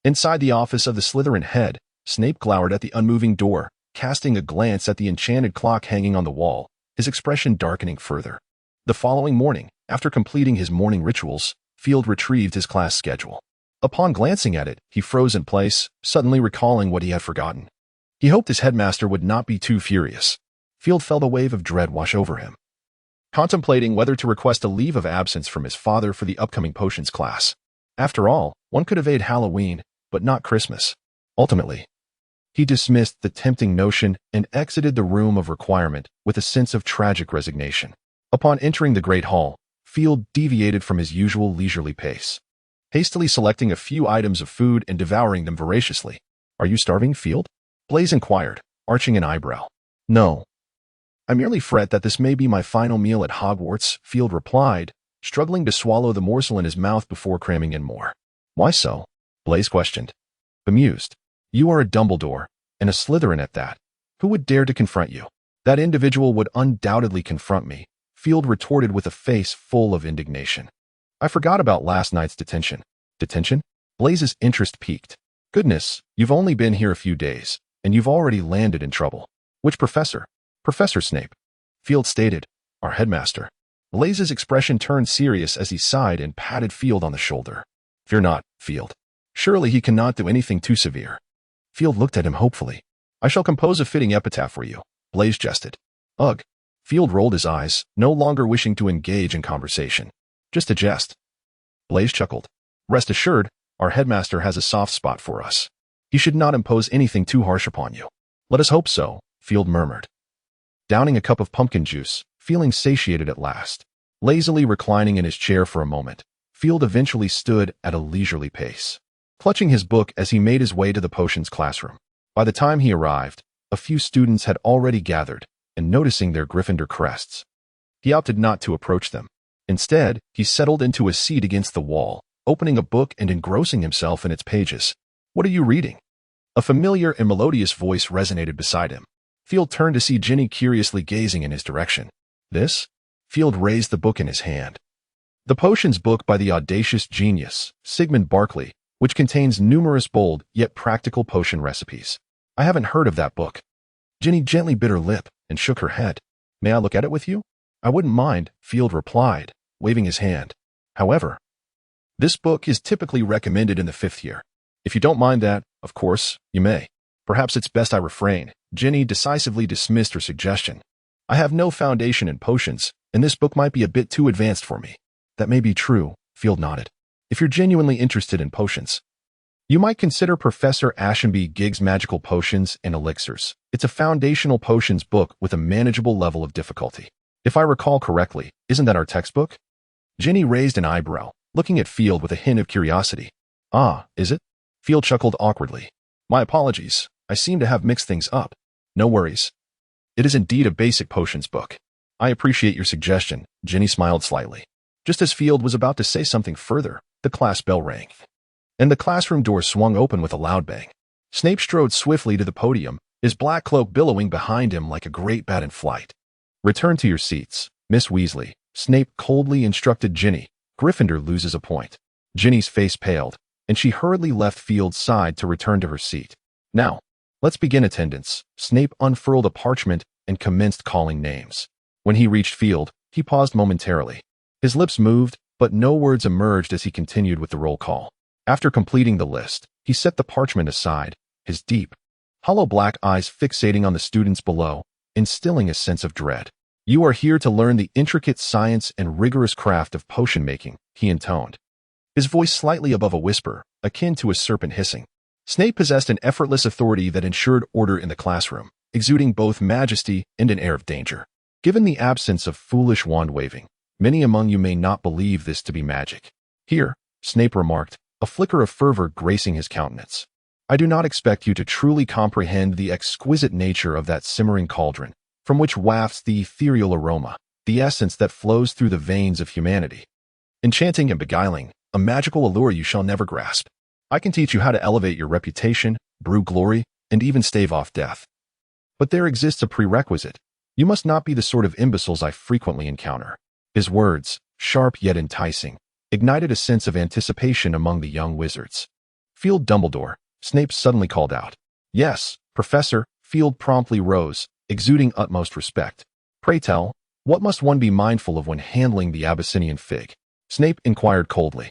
Inside the office of the Slytherin head, Snape glowered at the unmoving door, casting a glance at the enchanted clock hanging on the wall, his expression darkening further. The following morning, after completing his morning rituals, Field retrieved his class schedule. Upon glancing at it, he froze in place, suddenly recalling what he had forgotten. He hoped his headmaster would not be too furious. Field felt a wave of dread wash over him, contemplating whether to request a leave of absence from his father for the upcoming potions class. After all, one could evade Halloween, but not Christmas. Ultimately, he dismissed the tempting notion and exited the room of requirement with a sense of tragic resignation. Upon entering the great hall, Field deviated from his usual leisurely pace, hastily selecting a few items of food and devouring them voraciously. "Are you starving, Field?" Blaise inquired, arching an eyebrow. "No. I merely fret that this may be my final meal at Hogwarts," Field replied, struggling to swallow the morsel in his mouth before cramming in more. "Why so?" Blaise questioned, bemused. "You are a Dumbledore, and a Slytherin at that. Who would dare to confront you?" "That individual would undoubtedly confront me," Field retorted with a face full of indignation. "I forgot about last night's detention." "Detention?" Blaise's interest piqued. "Goodness, you've only been here a few days, and you've already landed in trouble." "Which professor?" "Professor Snape," Field stated. "Our headmaster." Blaise's expression turned serious as he sighed and patted Field on the shoulder. "Fear not, Field. Surely he cannot do anything too severe." Field looked at him hopefully. "I shall compose a fitting epitaph for you," Blaise jested. "Ugh." Field rolled his eyes, no longer wishing to engage in conversation. "Just a jest." Blaise chuckled. "Rest assured, our headmaster has a soft spot for us. He should not impose anything too harsh upon you." "Let us hope so," Field murmured, downing a cup of pumpkin juice, feeling satiated at last. Lazily reclining in his chair for a moment, Field eventually stood at a leisurely pace, clutching his book as he made his way to the potions classroom. By the time he arrived, a few students had already gathered, and noticing their Gryffindor crests, he opted not to approach them. Instead, he settled into a seat against the wall, opening a book and engrossing himself in its pages. "What are you reading?" A familiar and melodious voice resonated beside him. Field turned to see Ginny curiously gazing in his direction. "This?" Field raised the book in his hand. "The Potions book by the audacious genius, Sigmund Barclay, which contains numerous bold yet practical potion recipes." "I haven't heard of that book." Ginny gently bit her lip and shook her head. "May I look at it with you?" I wouldn't mind, Field replied, waving his hand. However, this book is typically recommended in the 5th year. If you don't mind that, of course, you may. Perhaps it's best I refrain. Ginny decisively dismissed her suggestion. I have no foundation in potions, and this book might be a bit too advanced for me. That may be true, Field nodded. If you're genuinely interested in potions, you might consider Professor Ashenby Gigg's Magical Potions and Elixirs. It's a foundational potions book with a manageable level of difficulty. If I recall correctly, isn't that our textbook? Ginny raised an eyebrow, looking at Field with a hint of curiosity. Ah, is it? Field chuckled awkwardly. My apologies. I seem to have mixed things up. No worries. It is indeed a basic potions book. I appreciate your suggestion, Ginny smiled slightly. Just as Field was about to say something further, the class bell rang, and the classroom door swung open with a loud bang. Snape strode swiftly to the podium, his black cloak billowing behind him like a great bat in flight. Return to your seats, Miss Weasley, Snape coldly instructed Ginny. Gryffindor loses a point. Ginny's face paled, and she hurriedly left Field's side to return to her seat. Now, let's begin attendance. Snape unfurled a parchment and commenced calling names. When he reached Field, he paused momentarily. His lips moved, but no words emerged as he continued with the roll call. After completing the list, he set the parchment aside, his deep, hollow black eyes fixating on the students below, instilling a sense of dread. You are here to learn the intricate science and rigorous craft of potion making, he intoned, his voice slightly above a whisper, akin to a serpent hissing. Snape possessed an effortless authority that ensured order in the classroom, exuding both majesty and an air of danger. Given the absence of foolish wand-waving, many among you may not believe this to be magic. Here, Snape remarked, a flicker of fervor gracing his countenance. I do not expect you to truly comprehend the exquisite nature of that simmering cauldron, from which wafts the ethereal aroma, the essence that flows through the veins of humanity. Enchanting and beguiling, a magical allure you shall never grasp. I can teach you how to elevate your reputation, brew glory, and even stave off death. But there exists a prerequisite. You must not be the sort of imbeciles I frequently encounter. His words, sharp yet enticing, ignited a sense of anticipation among the young wizards. Field Dumbledore, Snape suddenly called out. Yes, Professor. Field promptly rose, exuding utmost respect. Pray tell, what must one be mindful of when handling the Abyssinian fig? Snape inquired coldly.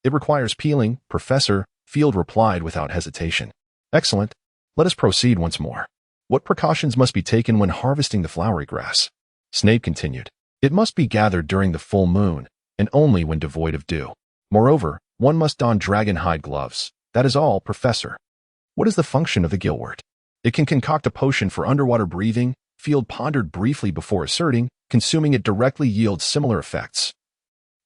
It requires peeling, Professor, Field replied without hesitation. Excellent. Let us proceed once more. What precautions must be taken when harvesting the flowery grass? Snape continued. It must be gathered during the full moon, and only when devoid of dew. Moreover, one must don dragon-hide gloves. That is all, Professor. What is the function of the gillwort? It can concoct a potion for underwater breathing. Field pondered briefly before asserting, consuming it directly yields similar effects,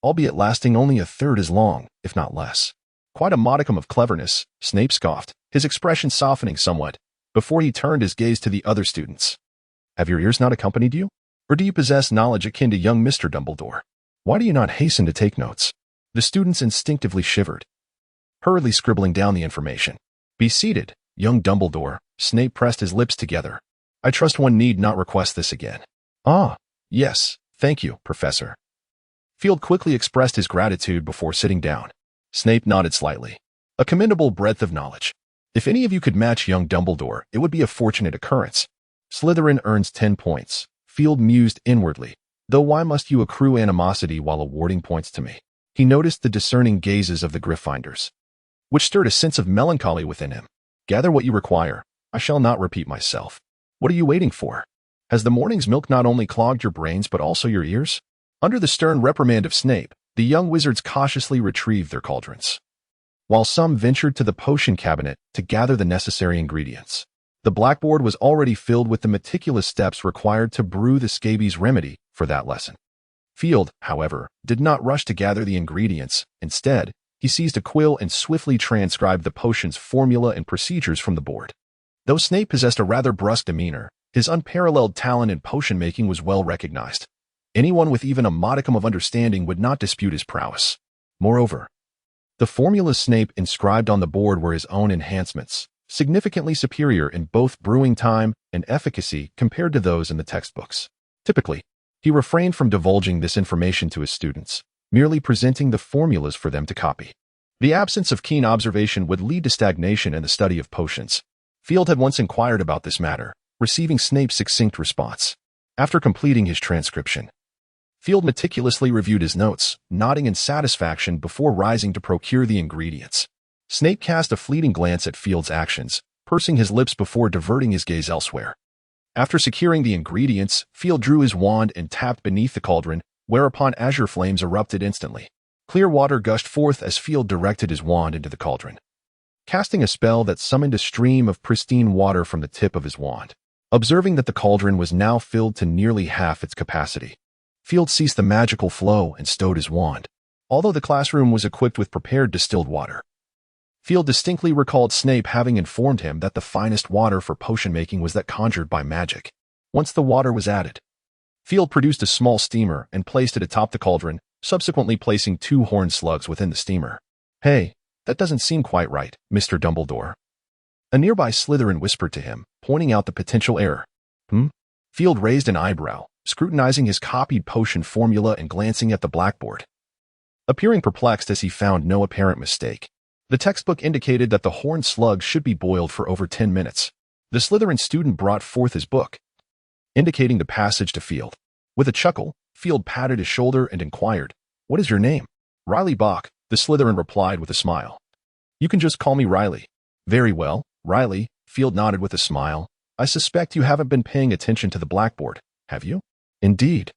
albeit lasting only a third as long, if not less. Quite a modicum of cleverness, Snape scoffed, his expression softening somewhat, before he turned his gaze to the other students. Have your ears not accompanied you? Or do you possess knowledge akin to young Mr. Dumbledore? Why do you not hasten to take notes? The students instinctively shivered, hurriedly scribbling down the information. Be seated, young Dumbledore. Snape pressed his lips together. I trust one need not request this again. Ah, yes, thank you, Professor. Field quickly expressed his gratitude before sitting down. Snape nodded slightly. A commendable breadth of knowledge. If any of you could match young Dumbledore, it would be a fortunate occurrence. Slytherin earns 10 points. Field mused inwardly. Though why must you accrue animosity while awarding points to me? He noticed the discerning gazes of the Gryffindors, which stirred a sense of melancholy within him. Gather what you require. I shall not repeat myself. What are you waiting for? Has the morning's milk not only clogged your brains but also your ears? Under the stern reprimand of Snape, the young wizards cautiously retrieved their cauldrons, while some ventured to the potion cabinet to gather the necessary ingredients. The blackboard was already filled with the meticulous steps required to brew the scabies remedy for that lesson. Field, however, did not rush to gather the ingredients. Instead, he seized a quill and swiftly transcribed the potion's formula and procedures from the board. Though Snape possessed a rather brusque demeanor, his unparalleled talent in potion making was well recognized. Anyone with even a modicum of understanding would not dispute his prowess. Moreover, the formulas Snape inscribed on the board were his own enhancements, significantly superior in both brewing time and efficacy compared to those in the textbooks. Typically, he refrained from divulging this information to his students, merely presenting the formulas for them to copy. The absence of keen observation would lead to stagnation in the study of potions. Field had once inquired about this matter, receiving Snape's succinct response. After completing his transcription, Field meticulously reviewed his notes, nodding in satisfaction before rising to procure the ingredients. Snape cast a fleeting glance at Field's actions, pursing his lips before diverting his gaze elsewhere. After securing the ingredients, Field drew his wand and tapped beneath the cauldron, whereupon azure flames erupted instantly. Clear water gushed forth as Field directed his wand into the cauldron, casting a spell that summoned a stream of pristine water from the tip of his wand. Observing that the cauldron was now filled to nearly half its capacity, Field ceased the magical flow and stowed his wand. Although the classroom was equipped with prepared distilled water, Field distinctly recalled Snape having informed him that the finest water for potion-making was that conjured by magic. Once the water was added, Field produced a small steamer and placed it atop the cauldron, subsequently placing 2 horned slugs within the steamer. "Hey, that doesn't seem quite right, Mr. Dumbledore," a nearby Slytherin whispered to him, pointing out the potential error. Field raised an eyebrow, scrutinizing his copied potion formula and glancing at the blackboard, appearing perplexed as he found no apparent mistake. The textbook indicated that the horned slugs should be boiled for over 10 minutes. The Slytherin student brought forth his book, indicating the passage to Field. With a chuckle, Field patted his shoulder and inquired, "What is your name?" "Riley Bach," the Slytherin replied with a smile. "You can just call me Riley." "Very well, Riley," Field nodded with a smile. "I suspect you haven't been paying attention to the blackboard, have you?" "Indeed.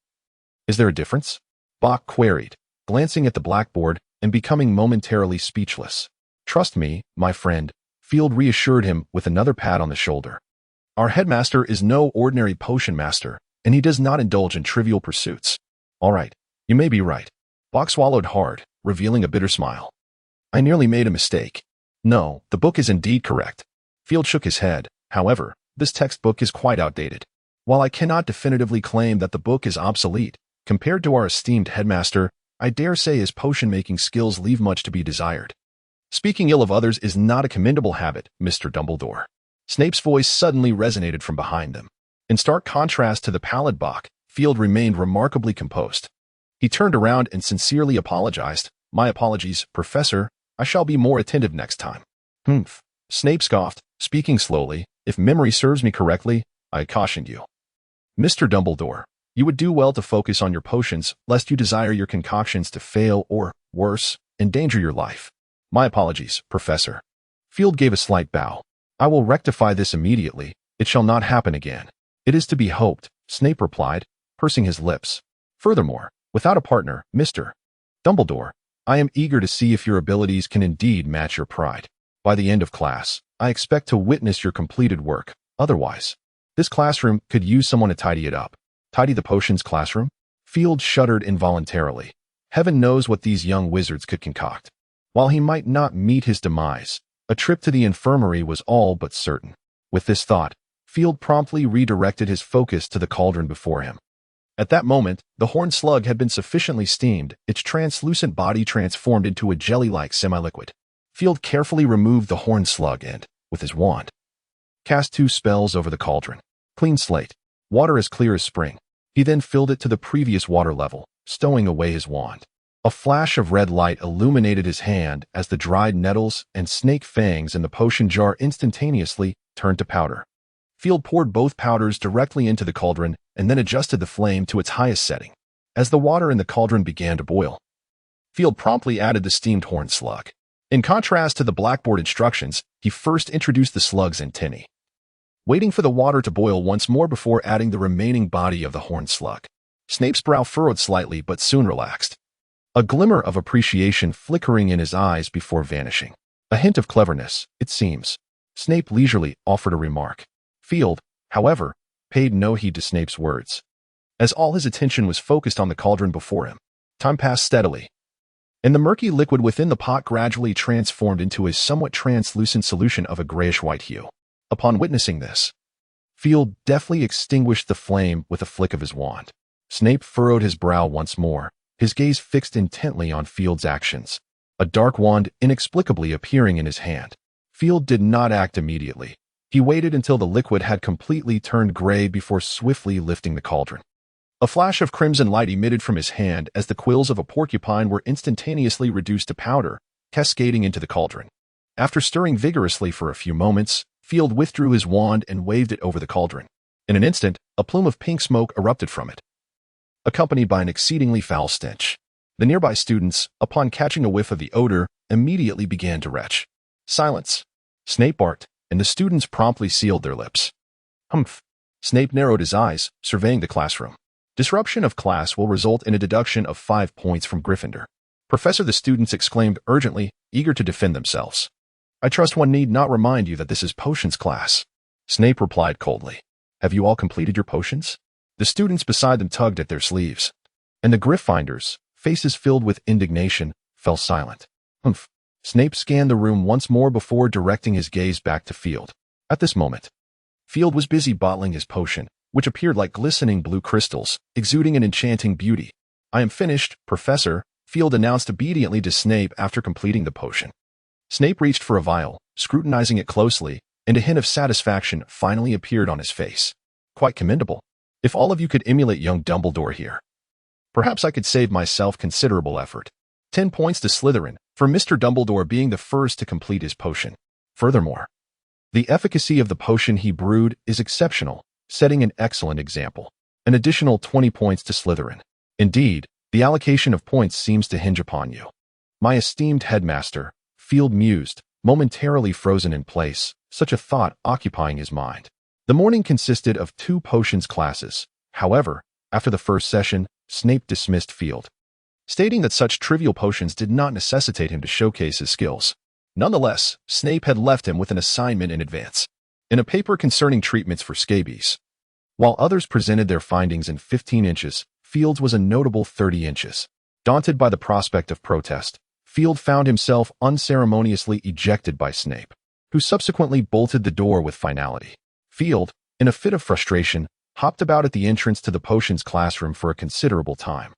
Is there a difference?" Bach queried, glancing at the blackboard and becoming momentarily speechless. "Trust me, my friend," Field reassured him with another pat on the shoulder. "Our headmaster is no ordinary potion master, and he does not indulge in trivial pursuits." "All right, you may be right." Bach swallowed hard, revealing a bitter smile. "I nearly made a mistake. No, the book is indeed correct." Field shook his head. "However, this textbook is quite outdated. While I cannot definitively claim that the book is obsolete, compared to our esteemed headmaster, I dare say his potion-making skills leave much to be desired. Speaking ill of others is not a commendable habit, Mr. Dumbledore." Snape's voice suddenly resonated from behind them. In stark contrast to the pallid Bach, Field remained remarkably composed. He turned around and sincerely apologized. "My apologies, Professor. I shall be more attentive next time." "Humph," Snape scoffed, speaking slowly. "If memory serves me correctly, I cautioned you, Mr. Dumbledore. You would do well to focus on your potions, lest you desire your concoctions to fail or, worse, endanger your life." "My apologies, Professor." Field gave a slight bow. "I will rectify this immediately. It shall not happen again." "It is to be hoped," Snape replied, pursing his lips. "Furthermore, without a partner, Mr. Dumbledore, I am eager to see if your abilities can indeed match your pride. By the end of class, I expect to witness your completed work. Otherwise, this classroom could use someone to tidy it up." "Tidy the potions classroom?" Field shuddered involuntarily. Heaven knows what these young wizards could concoct. While he might not meet his demise, a trip to the infirmary was all but certain. With this thought, Field promptly redirected his focus to the cauldron before him. At that moment, the horned slug had been sufficiently steamed, its translucent body transformed into a jelly-like semi-liquid. Field carefully removed the horned slug and, with his wand, cast 2 spells over the cauldron. Clean slate, water as clear as spring. He then filled it to the previous water level, stowing away his wand. A flash of red light illuminated his hand as the dried nettles and snake fangs in the potion jar instantaneously turned to powder. Field poured both powders directly into the cauldron and then adjusted the flame to its highest setting. As the water in the cauldron began to boil, Field promptly added the steamed horned slug. In contrast to the blackboard instructions, he first introduced the slugs and tinny, waiting for the water to boil once more before adding the remaining body of the horned slug. Snape's brow furrowed slightly but soon relaxed, a glimmer of appreciation flickering in his eyes before vanishing. "A hint of cleverness, it seems," Snape leisurely offered a remark. Field, however, paid no heed to Snape's words, as all his attention was focused on the cauldron before him. Time passed steadily, and the murky liquid within the pot gradually transformed into a somewhat translucent solution of a grayish-white hue. Upon witnessing this, Field deftly extinguished the flame with a flick of his wand. Snape furrowed his brow once more, his gaze fixed intently on Field's actions, a dark wand inexplicably appearing in his hand. Field did not act immediately. He waited until the liquid had completely turned gray before swiftly lifting the cauldron. A flash of crimson light emitted from his hand as the quills of a porcupine were instantaneously reduced to powder, cascading into the cauldron. After stirring vigorously for a few moments, Field withdrew his wand and waved it over the cauldron. In an instant, a plume of pink smoke erupted from it, accompanied by an exceedingly foul stench. The nearby students, upon catching a whiff of the odor, immediately began to retch. Silence! Snape barked, and the students promptly sealed their lips. Humph! Snape narrowed his eyes, surveying the classroom. Disruption of class will result in a deduction of 5 points from Gryffindor. Professor, the students exclaimed urgently, eager to defend themselves. I trust one need not remind you that this is potions class. Snape replied coldly. Have you all completed your potions? The students beside them tugged at their sleeves, and the Gryffindors, faces filled with indignation, fell silent. Humph! Snape scanned the room once more before directing his gaze back to Field. At this moment, Field was busy bottling his potion, which appeared like glistening blue crystals, exuding an enchanting beauty. I am finished, Professor, Field announced obediently to Snape after completing the potion. Snape reached for a vial, scrutinizing it closely, and a hint of satisfaction finally appeared on his face. Quite commendable. If all of you could emulate young Dumbledore here, perhaps I could save myself considerable effort. 10 points to Slytherin, for Mr. Dumbledore being the first to complete his potion. Furthermore, the efficacy of the potion he brewed is exceptional, setting an excellent example. An additional 20 points to Slytherin. Indeed, the allocation of points seems to hinge upon you. My esteemed headmaster, Field mused, momentarily frozen in place, such a thought occupying his mind. The morning consisted of 2 potions classes. However, after the first session, Snape dismissed Field, stating that such trivial potions did not necessitate him to showcase his skills. Nonetheless, Snape had left him with an assignment in advance, in a paper concerning treatments for scabies. While others presented their findings in 15 inches, Field's was a notable 30 inches. Daunted by the prospect of protest, Field found himself unceremoniously ejected by Snape, who subsequently bolted the door with finality. Field, in a fit of frustration, hopped about at the entrance to the potions classroom for a considerable time,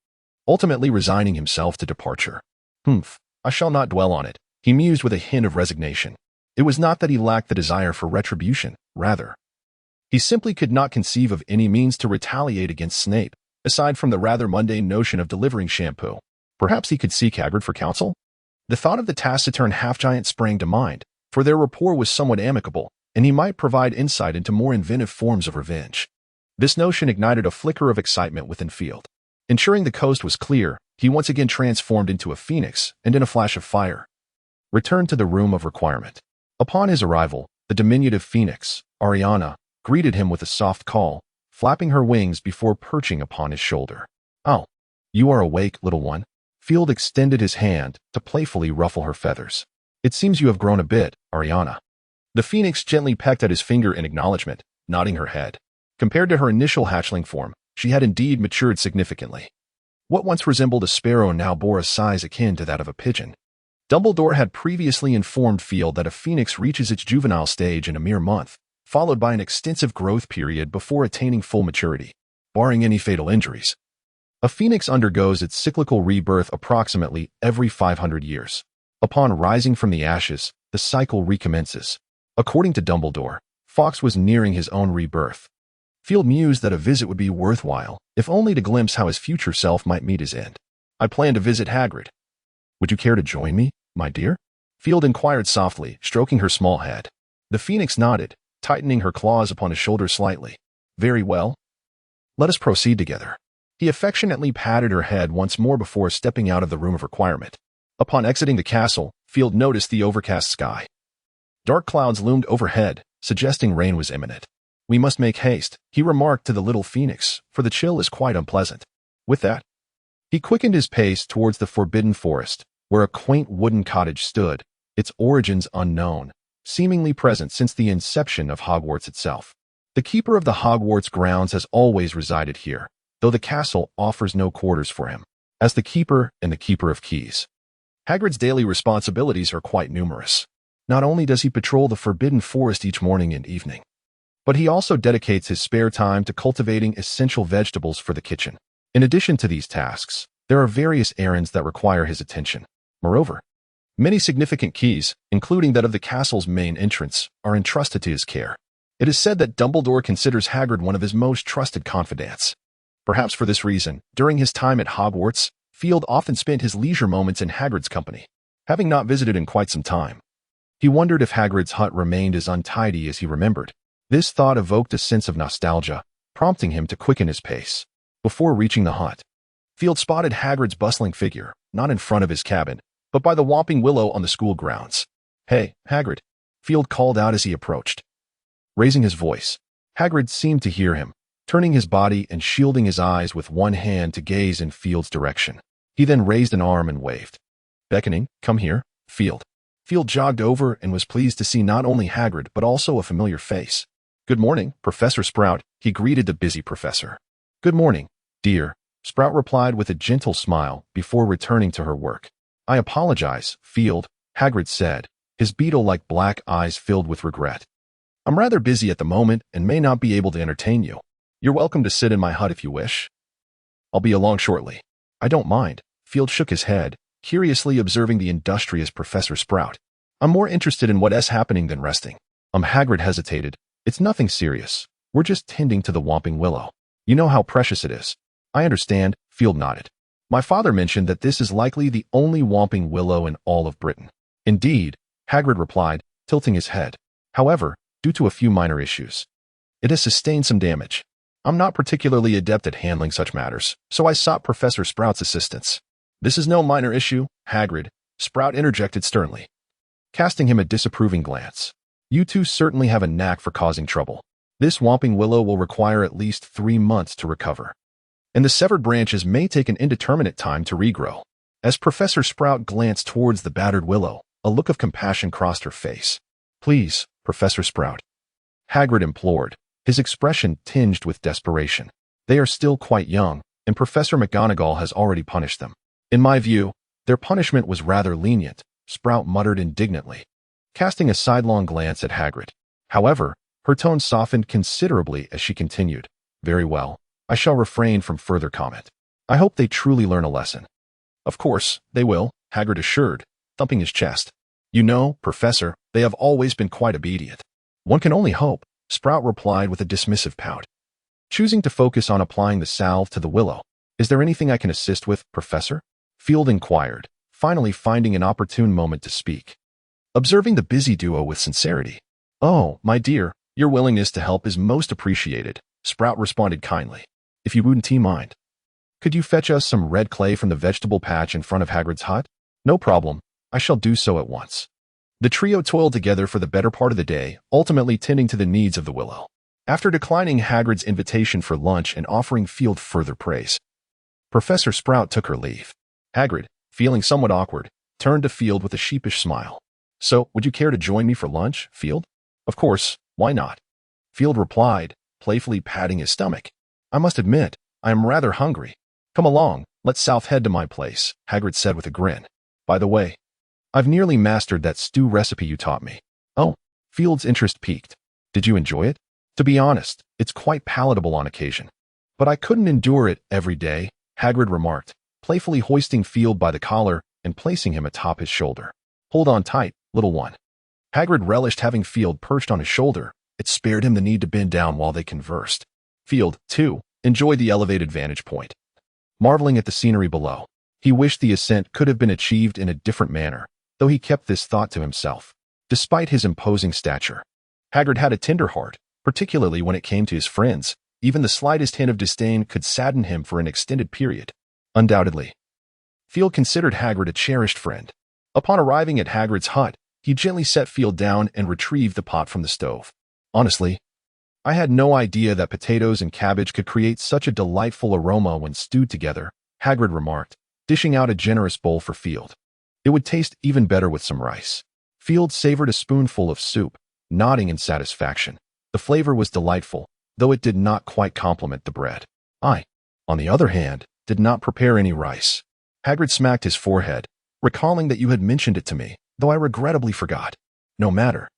ultimately resigning himself to departure. I shall not dwell on it, he mused with a hint of resignation. It was not that he lacked the desire for retribution, rather, he simply could not conceive of any means to retaliate against Snape, aside from the rather mundane notion of delivering shampoo. Perhaps he could seek Hagrid for counsel? The thought of the taciturn half-giant sprang to mind, for their rapport was somewhat amicable, and he might provide insight into more inventive forms of revenge. This notion ignited a flicker of excitement within Field. Ensuring the coast was clear, he once again transformed into a phoenix, and in a flash of fire, returned to the room of requirement. Upon his arrival, the diminutive phoenix, Ariana, greeted him with a soft call, flapping her wings before perching upon his shoulder. Oh, you are awake, little one. Field extended his hand to playfully ruffle her feathers. It seems you have grown a bit, Ariana. The phoenix gently pecked at his finger in acknowledgement, nodding her head. Compared to her initial hatchling form, she had indeed matured significantly. What once resembled a sparrow now bore a size akin to that of a pigeon. Dumbledore had previously informed Field that a phoenix reaches its juvenile stage in a mere month, followed by an extensive growth period before attaining full maturity, barring any fatal injuries. A phoenix undergoes its cyclical rebirth approximately every 500 years. Upon rising from the ashes, the cycle recommences. According to Dumbledore, Fawkes was nearing his own rebirth. Field mused that a visit would be worthwhile, if only to glimpse how his future self might meet his end. I plan to visit Hagrid. Would you care to join me, my dear? Field inquired softly, stroking her small head. The phoenix nodded, tightening her claws upon his shoulder slightly. Very well. Let us proceed together. He affectionately patted her head once more before stepping out of the room of requirement. Upon exiting the castle, Field noticed the overcast sky. Dark clouds loomed overhead, suggesting rain was imminent. We must make haste, he remarked to the little phoenix, for the chill is quite unpleasant. With that, he quickened his pace towards the forbidden forest, where a quaint wooden cottage stood, its origins unknown, seemingly present since the inception of Hogwarts itself. The keeper of the Hogwarts grounds has always resided here, though the castle offers no quarters for him, as the keeper and the keeper of keys. Hagrid's daily responsibilities are quite numerous. Not only does he patrol the forbidden forest each morning and evening, but he also dedicates his spare time to cultivating essential vegetables for the kitchen. In addition to these tasks, there are various errands that require his attention. Moreover, many significant keys, including that of the castle's main entrance, are entrusted to his care. It is said that Dumbledore considers Hagrid one of his most trusted confidants. Perhaps for this reason, during his time at Hogwarts, Field often spent his leisure moments in Hagrid's company, having not visited in quite some time. He wondered if Hagrid's hut remained as untidy as he remembered. This thought evoked a sense of nostalgia, prompting him to quicken his pace. Before reaching the hut, Field spotted Hagrid's bustling figure, not in front of his cabin, but by the Whomping Willow on the school grounds. "Hey, Hagrid," Field called out as he approached. Raising his voice, Hagrid seemed to hear him, turning his body and shielding his eyes with one hand to gaze in Field's direction. He then raised an arm and waved, beckoning, "Come here, Field." Field jogged over and was pleased to see not only Hagrid but also a familiar face. "Good morning, Professor Sprout," he greeted the busy professor. "Good morning, dear," Sprout replied with a gentle smile before returning to her work. "I apologize, Field," Hagrid said, his beetle-like black eyes filled with regret. "I'm rather busy at the moment and may not be able to entertain you. You're welcome to sit in my hut if you wish. I'll be along shortly." "I don't mind." Field shook his head, curiously observing the industrious Professor Sprout. "I'm more interested in what's happening than resting." Hagrid hesitated. "It's nothing serious. We're just tending to the Whomping Willow. You know how precious it is." "I understand," Field nodded. "My father mentioned that this is likely the only Whomping Willow in all of Britain." "Indeed," Hagrid replied, tilting his head. "However, due to a few minor issues, it has sustained some damage. I'm not particularly adept at handling such matters, so I sought Professor Sprout's assistance." "This is no minor issue, Hagrid," Sprout interjected sternly, casting him a disapproving glance. "You two certainly have a knack for causing trouble. This Whomping Willow will require at least 3 months to recover, and the severed branches may take an indeterminate time to regrow." As Professor Sprout glanced towards the battered willow, a look of compassion crossed her face. "Please, Professor Sprout," Hagrid implored, his expression tinged with desperation. "They are still quite young, and Professor McGonagall has already punished them." "In my view, their punishment was rather lenient," Sprout muttered indignantly, casting a sidelong glance at Hagrid. However, her tone softened considerably as she continued, "Very well, I shall refrain from further comment. I hope they truly learn a lesson." "Of course, they will," Hagrid assured, thumping his chest. "You know, Professor, they have always been quite obedient." "One can only hope," Sprout replied with a dismissive pout, choosing to focus on applying the salve to the willow. "Is there anything I can assist with, Professor?" Field inquired, finally finding an opportune moment to speak. Observing the busy duo with sincerity. "Oh, my dear, your willingness to help is most appreciated," Sprout responded kindly. "If you wouldn't mind, could you fetch us some red clay from the vegetable patch in front of Hagrid's hut?" "No problem. I shall do so at once." The trio toiled together for the better part of the day, ultimately tending to the needs of the willow. After declining Hagrid's invitation for lunch and offering Field further praise, Professor Sprout took her leave. Hagrid, feeling somewhat awkward, turned to Field with a sheepish smile. "So, would you care to join me for lunch, Field?" "Of course, why not?" Field replied, playfully patting his stomach. "I must admit, I am rather hungry. Come along, let's south head to my place," Hagrid said with a grin. "By the way, I've nearly mastered that stew recipe you taught me." "Oh," Field's interest piqued. "Did you enjoy it?" "To be honest, it's quite palatable on occasion. But I couldn't endure it every day," Hagrid remarked, playfully hoisting Field by the collar and placing him atop his shoulder. "Hold on tight, little one." Hagrid relished having Field perched on his shoulder. It spared him the need to bend down while they conversed. Field, too, enjoyed the elevated vantage point, marveling at the scenery below. He wished the ascent could have been achieved in a different manner, though he kept this thought to himself. Despite his imposing stature, Hagrid had a tender heart, particularly when it came to his friends. Even the slightest hint of disdain could sadden him for an extended period. Undoubtedly, Field considered Hagrid a cherished friend. Upon arriving at Hagrid's hut, he gently set Field down and retrieved the pot from the stove. "Honestly, I had no idea that potatoes and cabbage could create such a delightful aroma when stewed together," Hagrid remarked, dishing out a generous bowl for Field. "It would taste even better with some rice." Field savored a spoonful of soup, nodding in satisfaction. The flavor was delightful, though it did not quite complement the bread. "I, on the other hand, did not prepare any rice." Hagrid smacked his forehead, recalling that you had mentioned it to me, though I regrettably forgot. "No matter.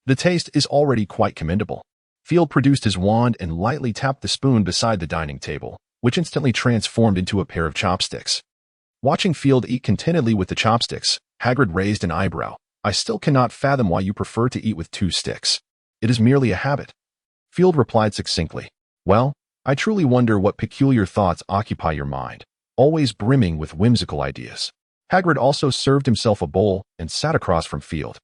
The taste is already quite commendable." Field produced his wand and lightly tapped the spoon beside the dining table, which instantly transformed into a pair of chopsticks. Watching Field eat contentedly with the chopsticks, Hagrid raised an eyebrow. "I still cannot fathom why you prefer to eat with 2 sticks. It is merely a habit." Field replied succinctly, "Well, I truly wonder what peculiar thoughts occupy your mind, always brimming with whimsical ideas." Hagrid also served himself a bowl and sat across from Field,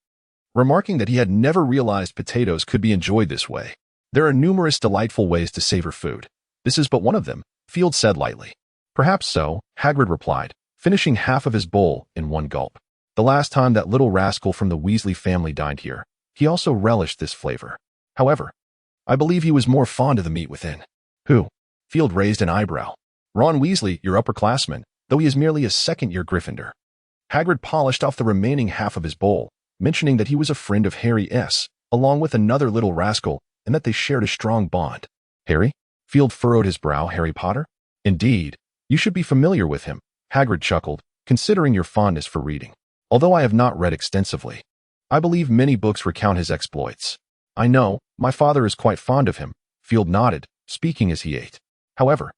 remarking that he had never realized potatoes could be enjoyed this way. "There are numerous delightful ways to savor food. This is but one of them," Field said lightly. Perhaps so, Hagrid replied, finishing half of his bowl in one gulp. The last time that little rascal from the Weasley family dined here, he also relished this flavor. However, I believe he was more fond of the meat within. Who? Field raised an eyebrow. Ron Weasley, your upperclassman, though he is merely a second-year Gryffindor. Hagrid polished off the remaining half of his bowl, mentioning that he was a friend of Harry S., along with another little rascal, and that they shared a strong bond. Harry? Field furrowed his brow. Harry Potter? Indeed. You should be familiar with him, Hagrid chuckled, considering your fondness for reading. Although I have not read extensively, I believe many books recount his exploits. I know, my father is quite fond of him, Field nodded, speaking as he ate. However,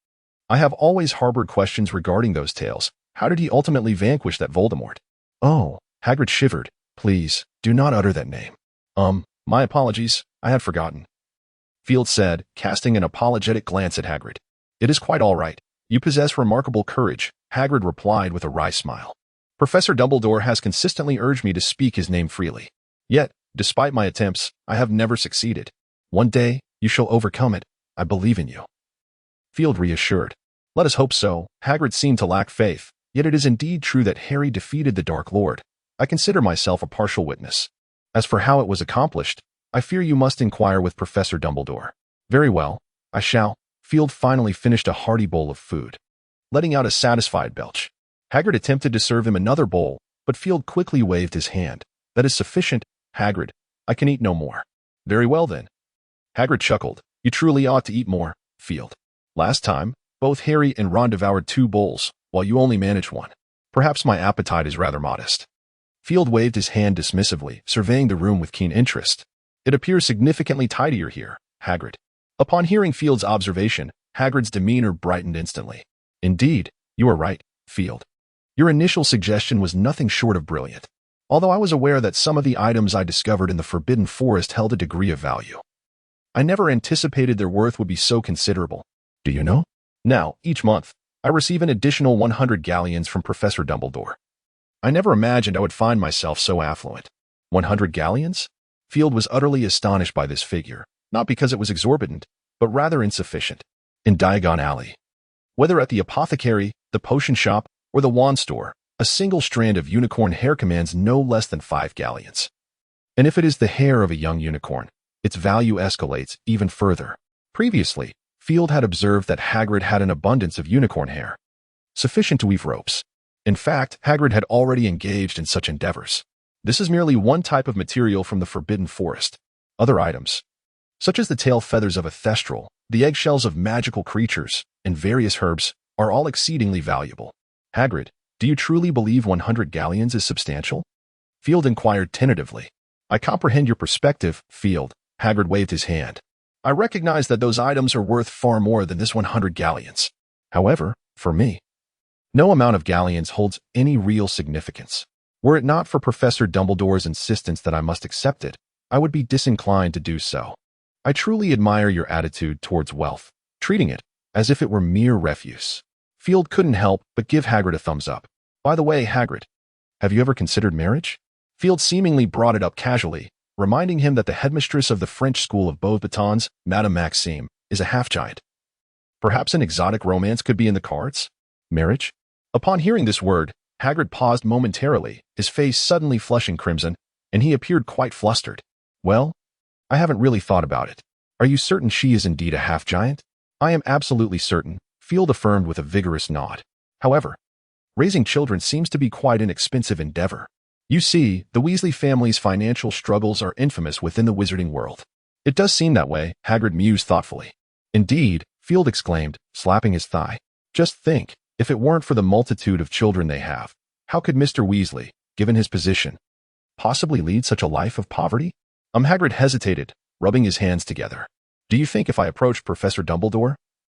I have always harbored questions regarding those tales. How did he ultimately vanquish that Voldemort? Oh, Hagrid shivered. Please, do not utter that name. My apologies, I had forgotten. Field said, casting an apologetic glance at Hagrid. It is quite all right. You possess remarkable courage, Hagrid replied with a wry smile. Professor Dumbledore has consistently urged me to speak his name freely. Yet, despite my attempts, I have never succeeded. One day, you shall overcome it. I believe in you. Field reassured. Let us hope so. Hagrid seemed to lack faith, yet it is indeed true that Harry defeated the Dark Lord. I consider myself a partial witness. As for how it was accomplished, I fear you must inquire with Professor Dumbledore. Very well, I shall. Field finally finished a hearty bowl of food, letting out a satisfied belch. Hagrid attempted to serve him another bowl, but Field quickly waved his hand. That is sufficient, Hagrid. I can eat no more. Very well then. Hagrid chuckled. You truly ought to eat more, Field. Last time, both Harry and Ron devoured 2 bowls, while you only managed 1. Perhaps my appetite is rather modest. Field waved his hand dismissively, surveying the room with keen interest. It appears significantly tidier here, Hagrid. Upon hearing Field's observation, Hagrid's demeanor brightened instantly. Indeed, you are right, Field. Your initial suggestion was nothing short of brilliant, although I was aware that some of the items I discovered in the Forbidden Forest held a degree of value. I never anticipated their worth would be so considerable. Do you know? Now, each month, I receive an additional 100 galleons from Professor Dumbledore. I never imagined I would find myself so affluent. 100 galleons? Field was utterly astonished by this figure, not because it was exorbitant, but rather insufficient. In Diagon Alley, whether at the apothecary, the potion shop, or the wand store, a single strand of unicorn hair commands no less than 5 galleons. And if it is the hair of a young unicorn, its value escalates even further. Previously, Field had observed that Hagrid had an abundance of unicorn hair, sufficient to weave ropes. In fact, Hagrid had already engaged in such endeavors. This is merely one type of material from the Forbidden Forest. Other items, such as the tail feathers of a thestral, the eggshells of magical creatures, and various herbs, are all exceedingly valuable. Hagrid, do you truly believe 100 galleons is substantial? Field inquired tentatively. I comprehend your perspective, Field. Hagrid waved his hand. I recognize that those items are worth far more than this 100 galleons. However, for me, no amount of galleons holds any real significance. Were it not for Professor Dumbledore's insistence that I must accept it, I would be disinclined to do so. I truly admire your attitude towards wealth, treating it as if it were mere refuse. Field couldn't help but give Hagrid a thumbs up. By the way, Hagrid, have you ever considered marriage? Field seemingly brought it up casually, reminding him that the headmistress of the French school of Beauxbatons, Madame Maxime, is a half-giant. Perhaps an exotic romance could be in the cards? Marriage? Upon hearing this word, Hagrid paused momentarily, his face suddenly flushing crimson, and he appeared quite flustered. Well, I haven't really thought about it. Are you certain she is indeed a half-giant? I am absolutely certain, Field affirmed with a vigorous nod. However, raising children seems to be quite an expensive endeavor. You see, the Weasley family's financial struggles are infamous within the wizarding world. It does seem that way, Hagrid mused thoughtfully. Indeed, Field exclaimed, slapping his thigh. Just think, if it weren't for the multitude of children they have, how could Mr. Weasley, given his position, possibly lead such a life of poverty? Hagrid hesitated, rubbing his hands together. Do you think if I approached Professor Dumbledore,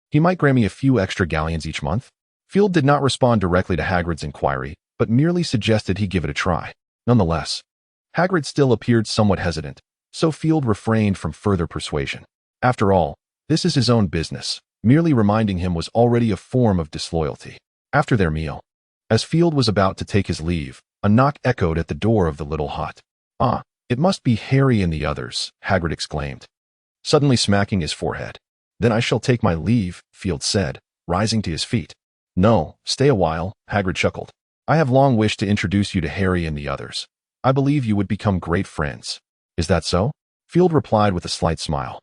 he might grant me a few extra galleons each month? Field did not respond directly to Hagrid's inquiry, but merely suggested he give it a try. Nonetheless, Hagrid still appeared somewhat hesitant, so Field refrained from further persuasion. After all, this is his own business. Merely reminding him was already a form of disloyalty. After their meal, as Field was about to take his leave, a knock echoed at the door of the little hut. Ah, it must be Harry and the others, Hagrid exclaimed, suddenly smacking his forehead. Then I shall take my leave, Field said, rising to his feet. "No, stay a while," Hagrid chuckled. "I have long wished to introduce you to Harry and the others. I believe you would become great friends." "Is that so?" Field replied with a slight smile,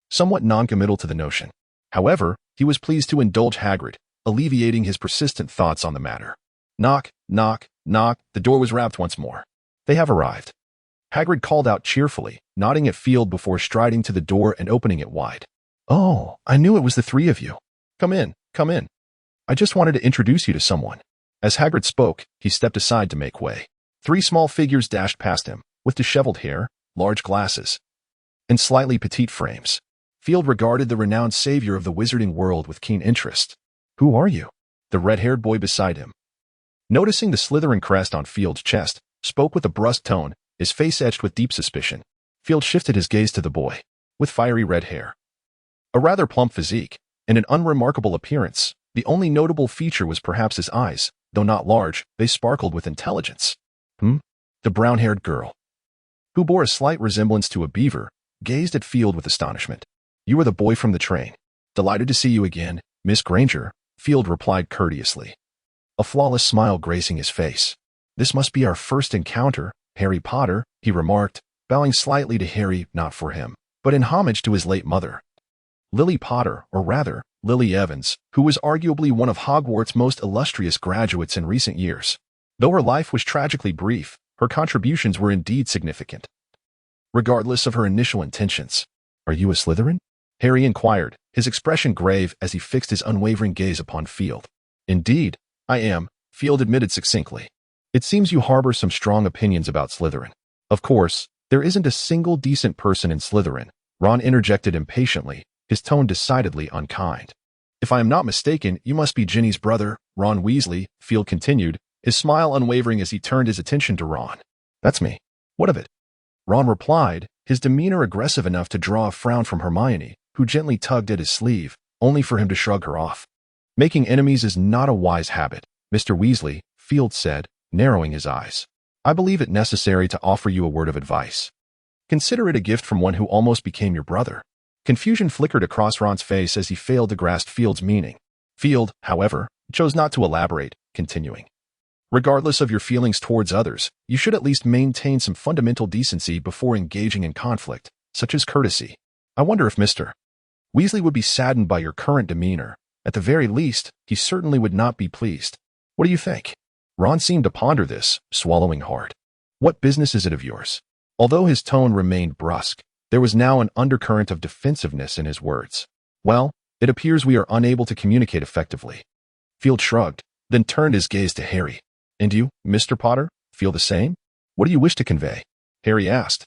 somewhat noncommittal to the notion. However, he was pleased to indulge Hagrid, alleviating his persistent thoughts on the matter. Knock, knock, knock. The door was rapped once more. "They have arrived." Hagrid called out cheerfully, nodding at Field before striding to the door and opening it wide. "Oh, I knew it was the three of you. Come in, come in. I just wanted to introduce you to someone." As Hagrid spoke, he stepped aside to make way. Three small figures dashed past him, with disheveled hair, large glasses, and slightly petite frames. Field regarded the renowned savior of the wizarding world with keen interest. "Who are you?" The red-haired boy beside him, noticing the Slytherin crest on Field's chest, spoke with a brusque tone, his face etched with deep suspicion. Field shifted his gaze to the boy, with fiery red hair, a rather plump physique, and an unremarkable appearance. The only notable feature was perhaps his eyes. Though not large, they sparkled with intelligence. The brown-haired girl, who bore a slight resemblance to a beaver, gazed at Field with astonishment. "You are the boy from the train. Delighted to see you again, Miss Granger," Field replied courteously, a flawless smile gracing his face. "This must be our first encounter, Harry Potter," he remarked, bowing slightly to Harry, not for him, but in homage to his late mother, Lily Potter, or rather, Lily Evans, who was arguably one of Hogwarts' most illustrious graduates in recent years. Though her life was tragically brief, her contributions were indeed significant, regardless of her initial intentions. "Are you a Slytherin?" Harry inquired, his expression grave as he fixed his unwavering gaze upon Field. "Indeed, I am," Field admitted succinctly. "It seems you harbor some strong opinions about Slytherin." "Of course, there isn't a single decent person in Slytherin," Ron interjected impatiently, his tone decidedly unkind. "If I am not mistaken, you must be Ginny's brother, Ron Weasley," Field continued, his smile unwavering as he turned his attention to Ron. "That's me. What of it?" Ron replied, his demeanor aggressive enough to draw a frown from Hermione, who gently tugged at his sleeve, only for him to shrug her off. "Making enemies is not a wise habit, Mr. Weasley," Field said, narrowing his eyes. "I believe it necessary to offer you a word of advice. Consider it a gift from one who almost became your brother." Confusion flickered across Ron's face as he failed to grasp Field's meaning. Field, however, chose not to elaborate, continuing. "Regardless of your feelings towards others, you should at least maintain some fundamental decency before engaging in conflict, such as courtesy. I wonder if Mr. Weasley would be saddened by your current demeanor. At the very least, he certainly would not be pleased. What do you think?" Ron seemed to ponder this, swallowing hard. "What business is it of yours?" Although his tone remained brusque, there was now an undercurrent of defensiveness in his words. "Well, it appears we are unable to communicate effectively." Field shrugged, then turned his gaze to Harry. "And you, Mr. Potter, feel the same? What do you wish to convey?" Harry asked.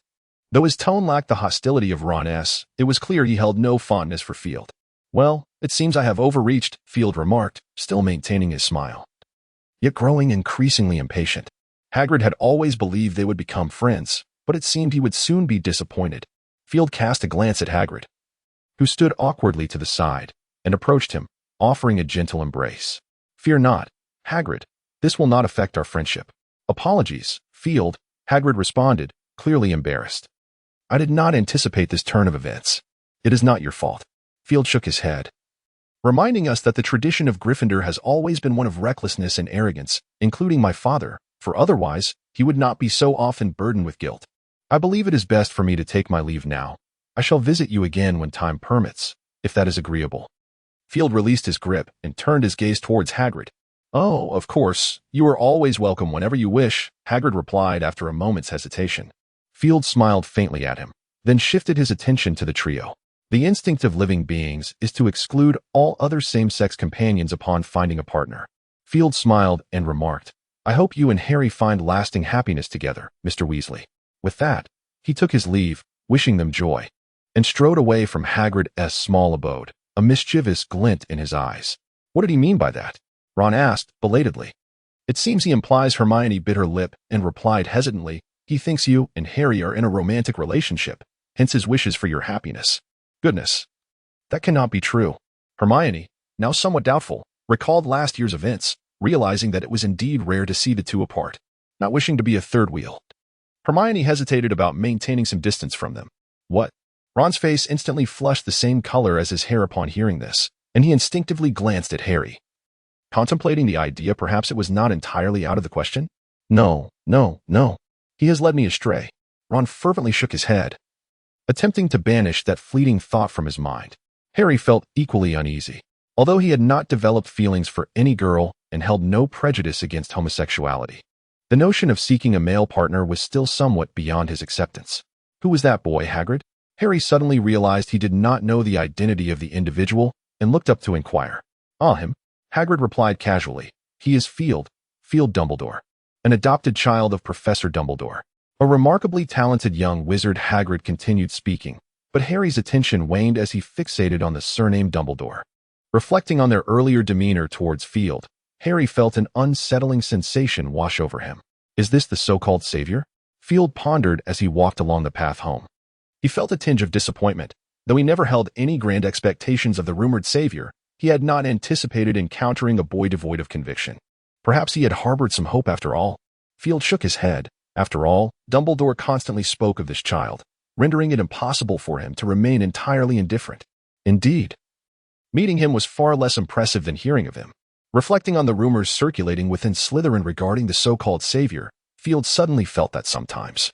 Though his tone lacked the hostility of Ron S., it was clear he held no fondness for Field. "Well, it seems I have overreached," Field remarked, still maintaining his smile, yet growing increasingly impatient. Hagrid had always believed they would become friends, but it seemed he would soon be disappointed. Field cast a glance at Hagrid, who stood awkwardly to the side, and approached him, offering a gentle embrace. "Fear not, Hagrid. This will not affect our friendship." "Apologies, Field," Hagrid responded, clearly embarrassed. "I did not anticipate this turn of events." "It is not your fault." Field shook his head, reminding us that the tradition of Gryffindor has always been one of recklessness and arrogance, including my father, for otherwise, he would not be so often burdened with guilt. "I believe it is best for me to take my leave now. I shall visit you again when time permits, if that is agreeable." Field released his grip and turned his gaze towards Hagrid. "Oh, of course, you are always welcome whenever you wish," Hagrid replied after a moment's hesitation. Field smiled faintly at him, then shifted his attention to the trio. The instinct of living beings is to exclude all other same-sex companions upon finding a partner. Field smiled and remarked, "I hope you and Harry find lasting happiness together, Mr. Weasley." With that, he took his leave, wishing them joy, and strode away from Hagrid's small abode, a mischievous glint in his eyes. "What did he mean by that?" Ron asked, belatedly. "It seems he implies Hermione bit her lip and replied hesitantly, he thinks you and Harry are in a romantic relationship, hence his wishes for your happiness." "Goodness. That cannot be true." Hermione, now somewhat doubtful, recalled last year's events, realizing that it was indeed rare to see the two apart, not wishing to be a third wheel. Hermione hesitated about maintaining some distance from them. "What?" Ron's face instantly flushed the same color as his hair upon hearing this, and he instinctively glanced at Harry. Contemplating the idea, perhaps it was not entirely out of the question? No, no, no. He has led me astray. Ron fervently shook his head, attempting to banish that fleeting thought from his mind. Harry felt equally uneasy. Although he had not developed feelings for any girl and held no prejudice against homosexuality, the notion of seeking a male partner was still somewhat beyond his acceptance. Who was that boy, Hagrid? Harry suddenly realized he did not know the identity of the individual and looked up to inquire. Him. Hagrid replied casually. He is Field Dumbledore, an adopted child of Professor Dumbledore. A remarkably talented young wizard. Hagrid continued speaking, but Harry's attention waned as he fixated on the surname Dumbledore. Reflecting on their earlier demeanor towards Field, Harry felt an unsettling sensation wash over him. Is this the so-called savior? Field pondered as he walked along the path home. He felt a tinge of disappointment. Though he never held any grand expectations of the rumored savior, he had not anticipated encountering a boy devoid of conviction. Perhaps he had harbored some hope after all. Field shook his head. After all, Dumbledore constantly spoke of this child, rendering it impossible for him to remain entirely indifferent. Indeed, meeting him was far less impressive than hearing of him. Reflecting on the rumors circulating within Slytherin regarding the so-called savior, Field suddenly felt that sometimes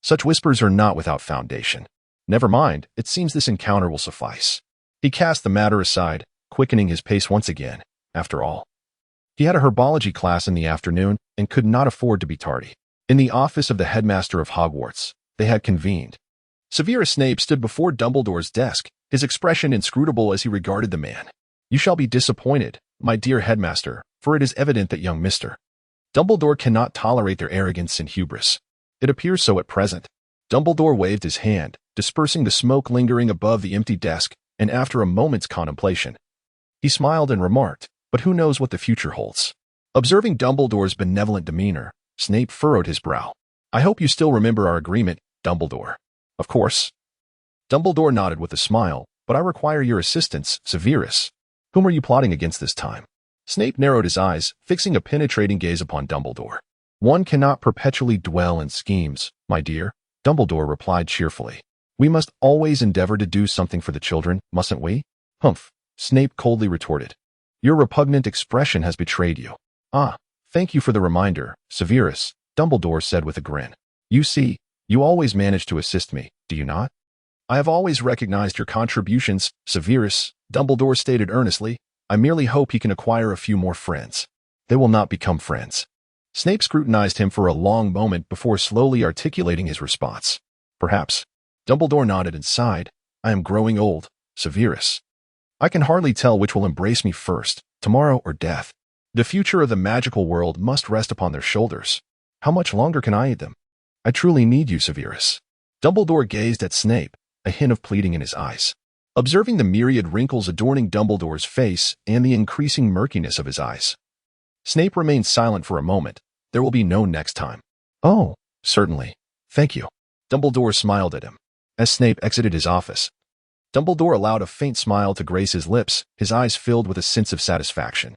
such whispers are not without foundation. Never mind, it seems this encounter will suffice. He cast the matter aside, quickening his pace once again. After all, he had a herbology class in the afternoon and could not afford to be tardy. In the office of the headmaster of Hogwarts, they had convened. Severus Snape stood before Dumbledore's desk, his expression inscrutable as he regarded the man. You shall be disappointed, my dear headmaster, for it is evident that young Mr. Dumbledore cannot tolerate their arrogance and hubris. It appears so at present. Dumbledore waved his hand, dispersing the smoke lingering above the empty desk, and after a moment's contemplation, he smiled and remarked, but who knows what the future holds? Observing Dumbledore's benevolent demeanor, Snape furrowed his brow. I hope you still remember our agreement, Dumbledore. Of course. Dumbledore nodded with a smile, but I require your assistance, Severus. Whom are you plotting against this time? Snape narrowed his eyes, fixing a penetrating gaze upon Dumbledore. One cannot perpetually dwell in schemes, my dear, Dumbledore replied cheerfully. We must always endeavor to do something for the children, mustn't we? Humph, Snape coldly retorted. Your repugnant expression has betrayed you. Thank you for the reminder, Severus, Dumbledore said with a grin. You see, you always manage to assist me, do you not? I have always recognized your contributions, Severus, Dumbledore stated earnestly. I merely hope he can acquire a few more friends. They will not become friends. Snape scrutinized him for a long moment before slowly articulating his response. Perhaps. Dumbledore nodded and sighed. I am growing old, Severus. I can hardly tell which will embrace me first, tomorrow or death. The future of the magical world must rest upon their shoulders. How much longer can I aid them? I truly need you, Severus. Dumbledore gazed at Snape, a hint of pleading in his eyes. Observing the myriad wrinkles adorning Dumbledore's face and the increasing murkiness of his eyes, Snape remained silent for a moment. There will be no next time. Oh, certainly. Thank you. Dumbledore smiled at him. As Snape exited his office, Dumbledore allowed a faint smile to grace his lips, his eyes filled with a sense of satisfaction.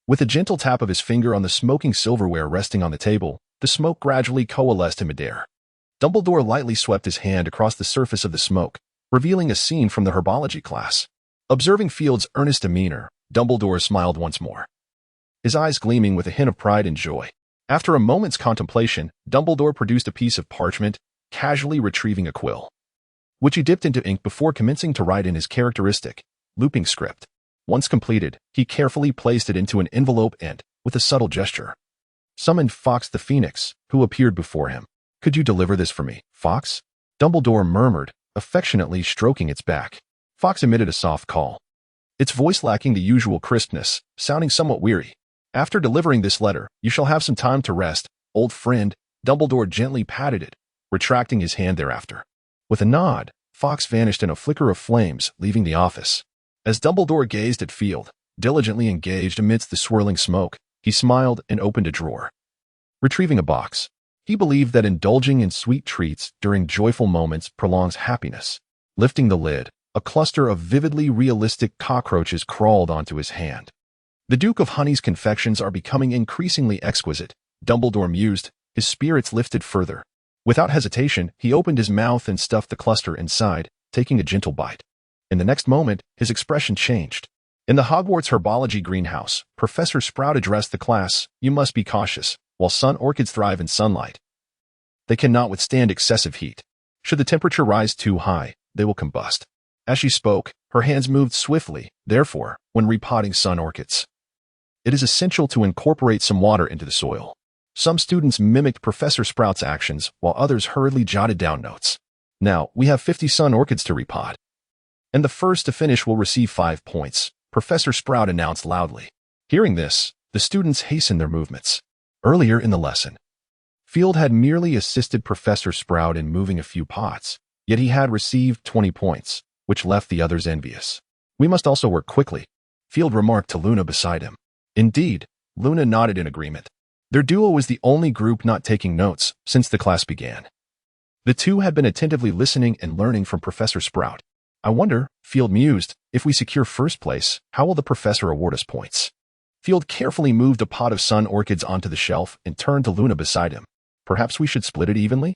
With a gentle tap of his finger on the smoking silverware resting on the table, the smoke gradually coalesced in midair. Dumbledore lightly swept his hand across the surface of the smoke, revealing a scene from the herbology class. Observing Field's earnest demeanor, Dumbledore smiled once more, his eyes gleaming with a hint of pride and joy. After a moment's contemplation, Dumbledore produced a piece of parchment, casually retrieving a quill, which he dipped into ink before commencing to write in his characteristic, looping script. Once completed, he carefully placed it into an envelope and, with a subtle gesture, summoned Fawkes the Phoenix, who appeared before him. Could you deliver this for me, Fawkes? Dumbledore murmured, affectionately stroking its back. Fawkes emitted a soft call, its voice lacking the usual crispness, sounding somewhat weary. After delivering this letter, you shall have some time to rest, old friend. Dumbledore gently patted it, retracting his hand thereafter. With a nod, Fawkes vanished in a flicker of flames, leaving the office. As Dumbledore gazed at Field, diligently engaged amidst the swirling smoke, he smiled and opened a drawer, retrieving a box. He believed that indulging in sweet treats during joyful moments prolongs happiness. Lifting the lid, a cluster of vividly realistic cockroaches crawled onto his hand. The Duke of Honey's confections are becoming increasingly exquisite, Dumbledore mused, his spirits lifted further. Without hesitation, he opened his mouth and stuffed the cluster inside, taking a gentle bite. In the next moment, his expression changed. In the Hogwarts herbology greenhouse, Professor Sprout addressed the class, "You must be cautious. While sun orchids thrive in sunlight, they cannot withstand excessive heat. Should the temperature rise too high, they will combust." As she spoke, her hands moved swiftly. Therefore, when repotting sun orchids, it is essential to incorporate some water into the soil. Some students mimicked Professor Sprout's actions, while others hurriedly jotted down notes. "Now, we have 50 sun orchids to repot, and the first to finish will receive 5 points," Professor Sprout announced loudly. Hearing this, the students hastened their movements. Earlier in the lesson, Field had merely assisted Professor Sprout in moving a few pots, yet he had received 20 points, which left the others envious. "We must also work quickly," Field remarked to Luna beside him. Indeed, Luna nodded in agreement. Their duo was the only group not taking notes since the class began. The two had been attentively listening and learning from Professor Sprout. "I wonder," Field mused, "if we secure first place, how will the professor award us points?" Field carefully moved a pot of sun orchids onto the shelf and turned to Luna beside him. "Perhaps we should split it evenly?"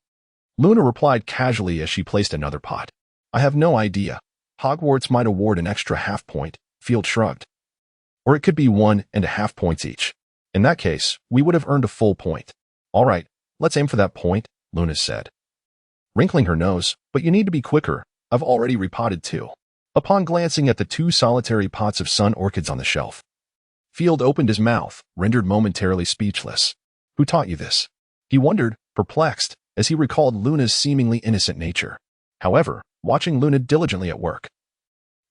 Luna replied casually as she placed another pot. "I have no idea. Hogwarts might award an extra half point," Field shrugged. "Or it could be 1.5 points each. In that case, we would have earned a full point." "All right, let's aim for that point," Luna said, wrinkling her nose, "but you need to be quicker. I've already repotted 2. Upon glancing at the 2 solitary pots of sun orchids on the shelf, Field opened his mouth, rendered momentarily speechless. "Who taught you this?" He wondered, perplexed, as he recalled Luna's seemingly innocent nature. However, watching Luna diligently at work,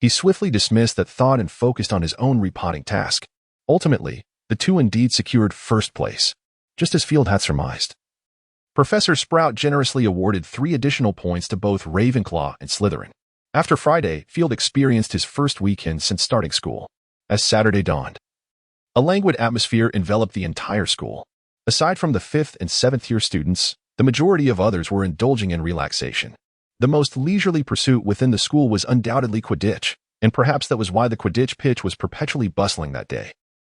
he swiftly dismissed that thought and focused on his own repotting task. Ultimately, the two indeed secured first place, just as Field had surmised. Professor Sprout generously awarded 3 additional points to both Ravenclaw and Slytherin. After Friday, Field experienced his first weekend since starting school. As Saturday dawned, a languid atmosphere enveloped the entire school. Aside from the 5th and 7th year students, the majority of others were indulging in relaxation. The most leisurely pursuit within the school was undoubtedly Quidditch, and perhaps that was why the Quidditch pitch was perpetually bustling that day.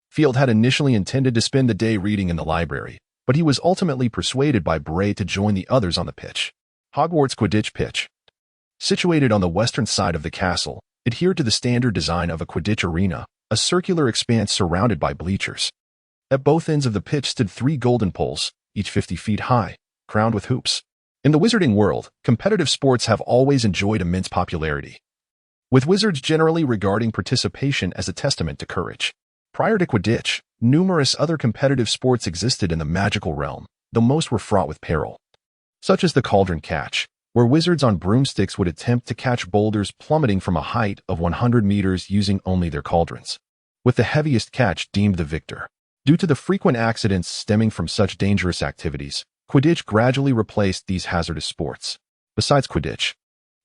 Field had initially intended to spend the day reading in the library, but he was ultimately persuaded by Bray to join the others on the pitch. Hogwarts Quidditch pitch, situated on the western side of the castle, adhered to the standard design of a Quidditch arena, a circular expanse surrounded by bleachers. At both ends of the pitch stood 3 golden poles, each 50 feet high, crowned with hoops. In the wizarding world, competitive sports have always enjoyed immense popularity, with wizards generally regarding participation as a testament to courage. Prior to Quidditch, numerous other competitive sports existed in the magical realm, though most were fraught with peril, such as the cauldron catch, where wizards on broomsticks would attempt to catch boulders plummeting from a height of 100 meters using only their cauldrons, with the heaviest catch deemed the victor. Due to the frequent accidents stemming from such dangerous activities, Quidditch gradually replaced these hazardous sports. Besides Quidditch,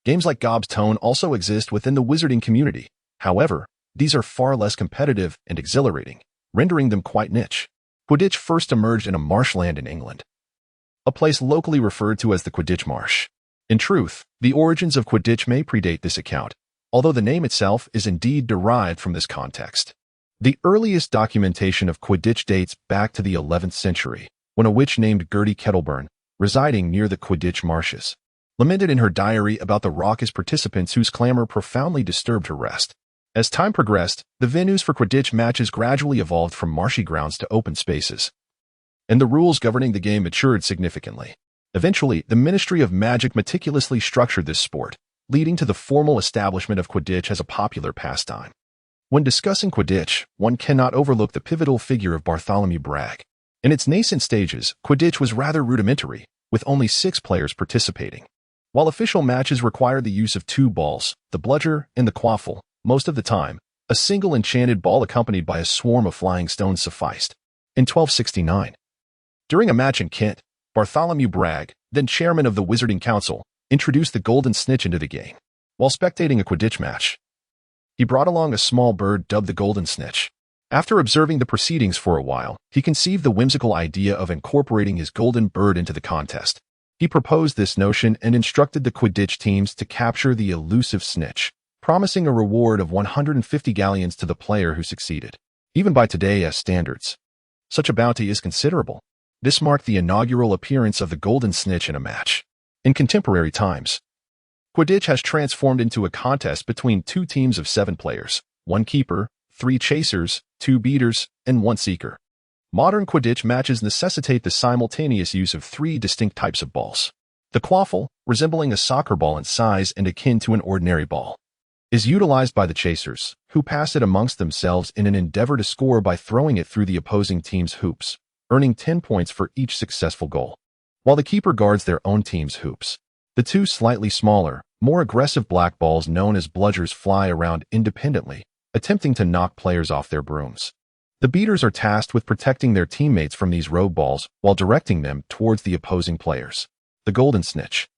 games like Gobstone also exist within the wizarding community. However, these are far less competitive and exhilarating, rendering them quite niche. Quidditch first emerged in a marshland in England, a place locally referred to as the Quidditch Marsh. In truth, the origins of Quidditch may predate this account, although the name itself is indeed derived from this context. The earliest documentation of Quidditch dates back to the 11th century, when a witch named Gertie Kettleburn, residing near the Quidditch marshes, lamented in her diary about the raucous participants whose clamor profoundly disturbed her rest. As time progressed, the venues for Quidditch matches gradually evolved from marshy grounds to open spaces, and the rules governing the game matured significantly. Eventually, the Ministry of Magic meticulously structured this sport, leading to the formal establishment of Quidditch as a popular pastime. When discussing Quidditch, one cannot overlook the pivotal figure of Bartholomew Bragg. In its nascent stages, Quidditch was rather rudimentary, with only 6 players participating. While official matches required the use of 2 balls, the bludger and the quaffle, most of the time, a single enchanted ball accompanied by a swarm of flying stones sufficed. In 1269, during a match in Kent, Bartholomew Bragg, then chairman of the Wizarding Council, introduced the golden snitch into the game. While spectating a Quidditch match, he brought along a small bird dubbed the golden snitch. After observing the proceedings for a while, he conceived the whimsical idea of incorporating his golden bird into the contest. He proposed this notion and instructed the Quidditch teams to capture the elusive snitch, promising a reward of 150 galleons to the player who succeeded. Even by today's standards, such a bounty is considerable. This marked the inaugural appearance of the golden snitch in a match. In contemporary times, Quidditch has transformed into a contest between 2 teams of 7 players, 1 keeper, 3 chasers, 2 beaters, and 1 seeker. Modern Quidditch matches necessitate the simultaneous use of 3 distinct types of balls. The quaffle, resembling a soccer ball in size and akin to an ordinary ball, is utilized by the chasers, who pass it amongst themselves in an endeavor to score by throwing it through the opposing team's hoops, earning 10 points for each successful goal, while the keeper guards their own team's hoops. The 2 slightly smaller, more aggressive black balls known as bludgers fly around independently, attempting to knock players off their brooms. The beaters are tasked with protecting their teammates from these rogue balls while directing them towards the opposing players. The golden snitch,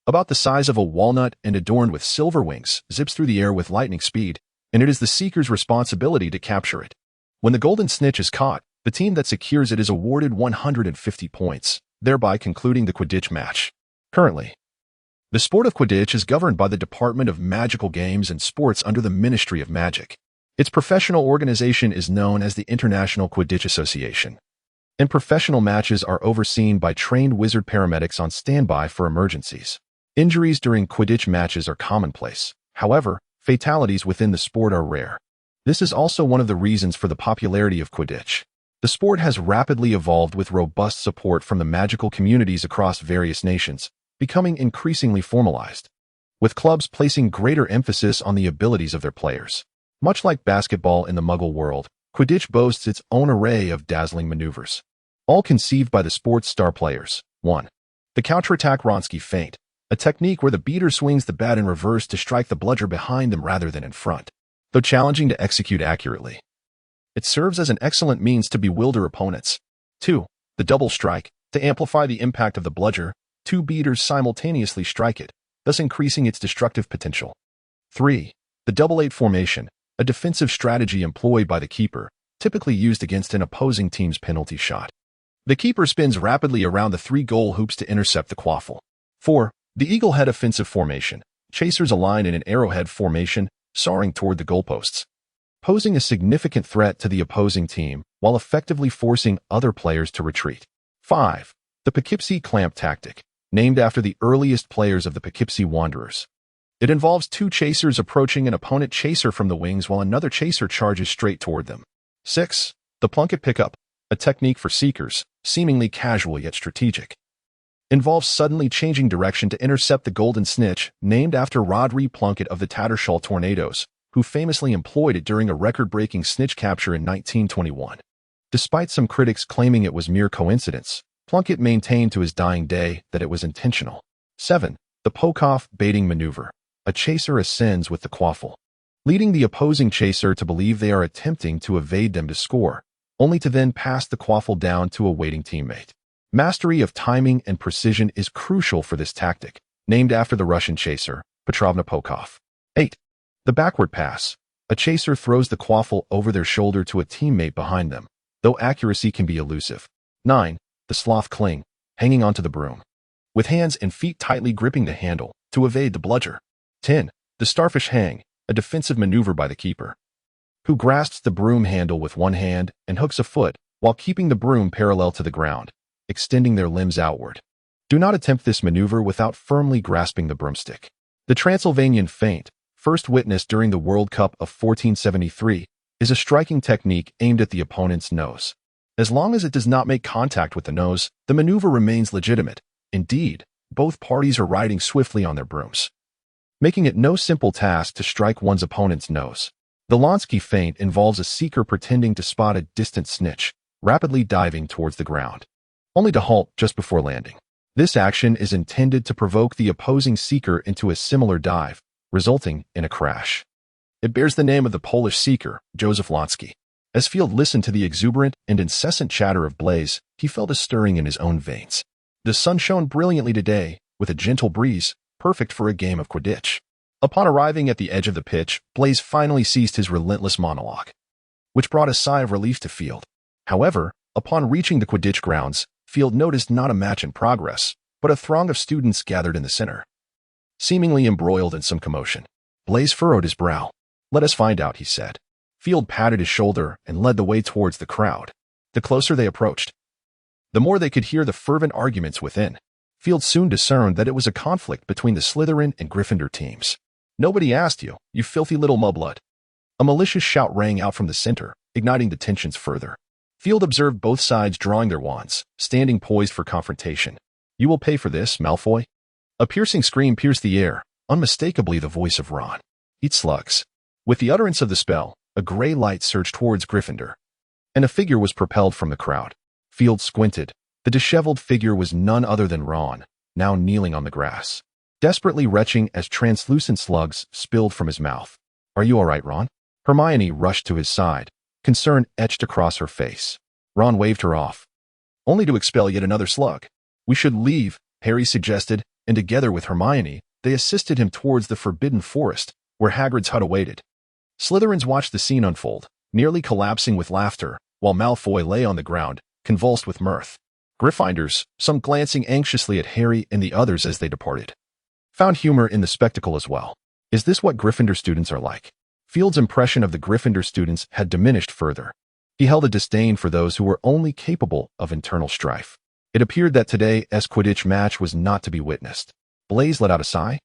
about the size of a walnut and adorned with silver wings, zips through the air with lightning speed, and it is the seeker's responsibility to capture it. When the golden snitch is caught, the team that secures it is awarded 150 points, thereby concluding the Quidditch match. Currently, the sport of Quidditch is governed by the Department of Magical Games and Sports under the Ministry of Magic. Its professional organization is known as the International Quidditch Association, and professional matches are overseen by trained wizard paramedics on standby for emergencies. Injuries during Quidditch matches are commonplace. However, fatalities within the sport are rare. This is also one of the reasons for the popularity of Quidditch. The sport has rapidly evolved with robust support from the magical communities across various nations, becoming increasingly formalized, with clubs placing greater emphasis on the abilities of their players. Much like basketball in the Muggle world, Quidditch boasts its own array of dazzling maneuvers, all conceived by the sport's star players. 1. The counterattack Wronski feint, a technique where the beater swings the bat in reverse to strike the bludger behind them rather than in front. Though challenging to execute accurately, it serves as an excellent means to bewilder opponents. 2. The double strike, to amplify the impact of the bludger, 2 beaters simultaneously strike it, thus increasing its destructive potential. 3. The double-eight formation, a defensive strategy employed by the keeper, typically used against an opposing team's penalty shot. The keeper spins rapidly around the 3 goal hoops to intercept the quaffle. 4. The eagle head offensive formation, chasers align in an arrowhead formation, soaring toward the goalposts, posing a significant threat to the opposing team while effectively forcing other players to retreat. 5. The Poughkeepsie clamp tactic, named after the earliest players of the Poughkeepsie Wanderers. It involves 2 chasers approaching an opponent chaser from the wings while another chaser charges straight toward them. 6. The Plunkett pickup, a technique for seekers, seemingly casual yet strategic, involves suddenly changing direction to intercept the golden snitch, named after Rodri Plunkett of the Tattershall Tornadoes, who famously employed it during a record-breaking snitch capture in 1921. Despite some critics claiming it was mere coincidence, Plunkett maintained to his dying day that it was intentional. 7. The poke-off baiting maneuver. A chaser ascends with the quaffle, leading the opposing chaser to believe they are attempting to evade them to score, only to then pass the quaffle down to a waiting teammate. Mastery of timing and precision is crucial for this tactic, named after the Russian chaser, Petrovna Pokov. 8. The backward pass. A chaser throws the quaffle over their shoulder to a teammate behind them, though accuracy can be elusive. 9. The sloth cling, hanging onto the broom, with hands and feet tightly gripping the handle to evade the bludger. 10. The starfish hang, a defensive maneuver by the keeper, who grasps the broom handle with one hand and hooks a foot while keeping the broom parallel to the ground, extending their limbs outward. Do not attempt this maneuver without firmly grasping the broomstick. The Transylvanian feint, first witnessed during the World Cup of 1473, is a striking technique aimed at the opponent's nose. As long as it does not make contact with the nose, the maneuver remains legitimate. Indeed, both parties are riding swiftly on their brooms, making it no simple task to strike one's opponent's nose. The Lonsky feint involves a seeker pretending to spot a distant snitch, rapidly diving towards the ground, only to halt just before landing. This action is intended to provoke the opposing seeker into a similar dive, resulting in a crash. It bears the name of the Polish seeker, Joseph Lonsky. As Field listened to the exuberant and incessant chatter of Blaise, he felt a stirring in his own veins. The sun shone brilliantly today, with a gentle breeze, perfect for a game of Quidditch. Upon arriving at the edge of the pitch, Blaise finally ceased his relentless monologue, which brought a sigh of relief to Field. However, upon reaching the Quidditch grounds, Field noticed not a match in progress, but a throng of students gathered in the center, seemingly embroiled in some commotion. Blaise furrowed his brow. "Let us find out," he said. Field patted his shoulder and led the way towards the crowd. The closer they approached, the more they could hear the fervent arguments within. Field soon discerned that it was a conflict between the Slytherin and Gryffindor teams. "Nobody asked you, you filthy little mudblood," A malicious shout rang out from the center, igniting the tensions further. Field observed both sides drawing their wands, standing poised for confrontation. "You will pay for this, Malfoy." A piercing scream pierced the air, unmistakably the voice of Ron. "Eat slugs." With the utterance of the spell, a gray light surged towards Gryffindor, and a figure was propelled from the crowd. Field squinted. The disheveled figure was none other than Ron, now kneeling on the grass, desperately retching as translucent slugs spilled from his mouth. "Are you all right, Ron?" Hermione rushed to his side, concern etched across her face. Ron waved her off, only to expel yet another slug. "We should leave," Harry suggested, and together with Hermione, they assisted him towards the Forbidden Forest, where Hagrid's hut awaited. Slytherins watched the scene unfold, nearly collapsing with laughter, while Malfoy lay on the ground, convulsed with mirth. Gryffindors, some glancing anxiously at Harry and the others as they departed, found humor in the spectacle as well. Is this what Gryffindor students are like? Field's impression of the Gryffindor students had diminished further. He held a disdain for those who were only capable of internal strife. It appeared that today's Quidditch match was not to be witnessed. Blaise let out a sigh,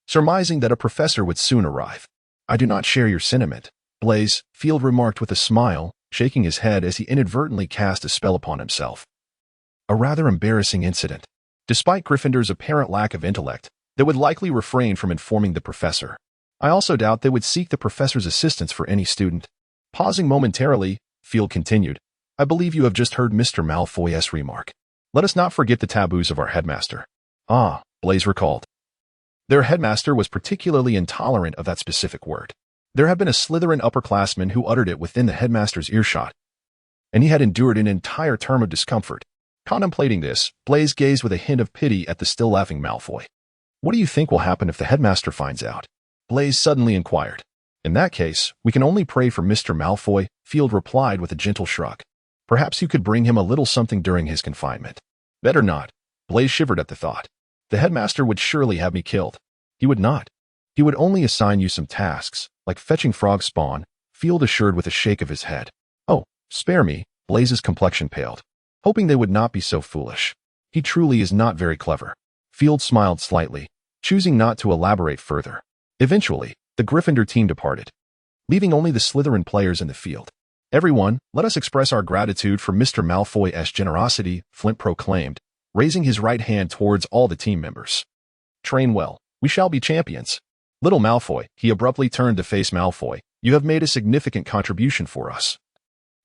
surmising that a professor would soon arrive. "I do not share your sentiment, Blaise," Field remarked with a smile, shaking his head as he inadvertently cast a spell upon himself. A rather embarrassing incident. Despite Gryffindor's apparent lack of intellect, they would likely refrain from informing the professor. I also doubt they would seek the professor's assistance for any student. Pausing momentarily, Field continued, "I believe you have just heard Mr. Malfoy's remark. Let us not forget the taboos of our headmaster." "Ah," Blaise recalled. Their headmaster was particularly intolerant of that specific word. There had been a Slytherin upperclassman who uttered it within the headmaster's earshot, and he had endured an entire term of discomfort. Contemplating this, Blaise gazed with a hint of pity at the still laughing Malfoy. "What do you think will happen if the headmaster finds out?" Blaise suddenly inquired. "In that case, we can only pray for Mr. Malfoy," Field replied with a gentle shrug. "Perhaps you could bring him a little something during his confinement." "Better not." Blaise shivered at the thought. "The headmaster would surely have me killed." "He would not. He would only assign you some tasks, like fetching frog spawn," Field assured with a shake of his head. "Oh, spare me," Blaise's complexion paled, hoping they would not be so foolish. "He truly is not very clever." Field smiled slightly, choosing not to elaborate further. Eventually, the Gryffindor team departed, leaving only the Slytherin players in the field. "Everyone, let us express our gratitude for Mr. Malfoy's generosity," Flint proclaimed, raising his right hand towards all the team members. "Train well. We shall be champions." "Little Malfoy," he abruptly turned to face Malfoy, "you have made a significant contribution for us,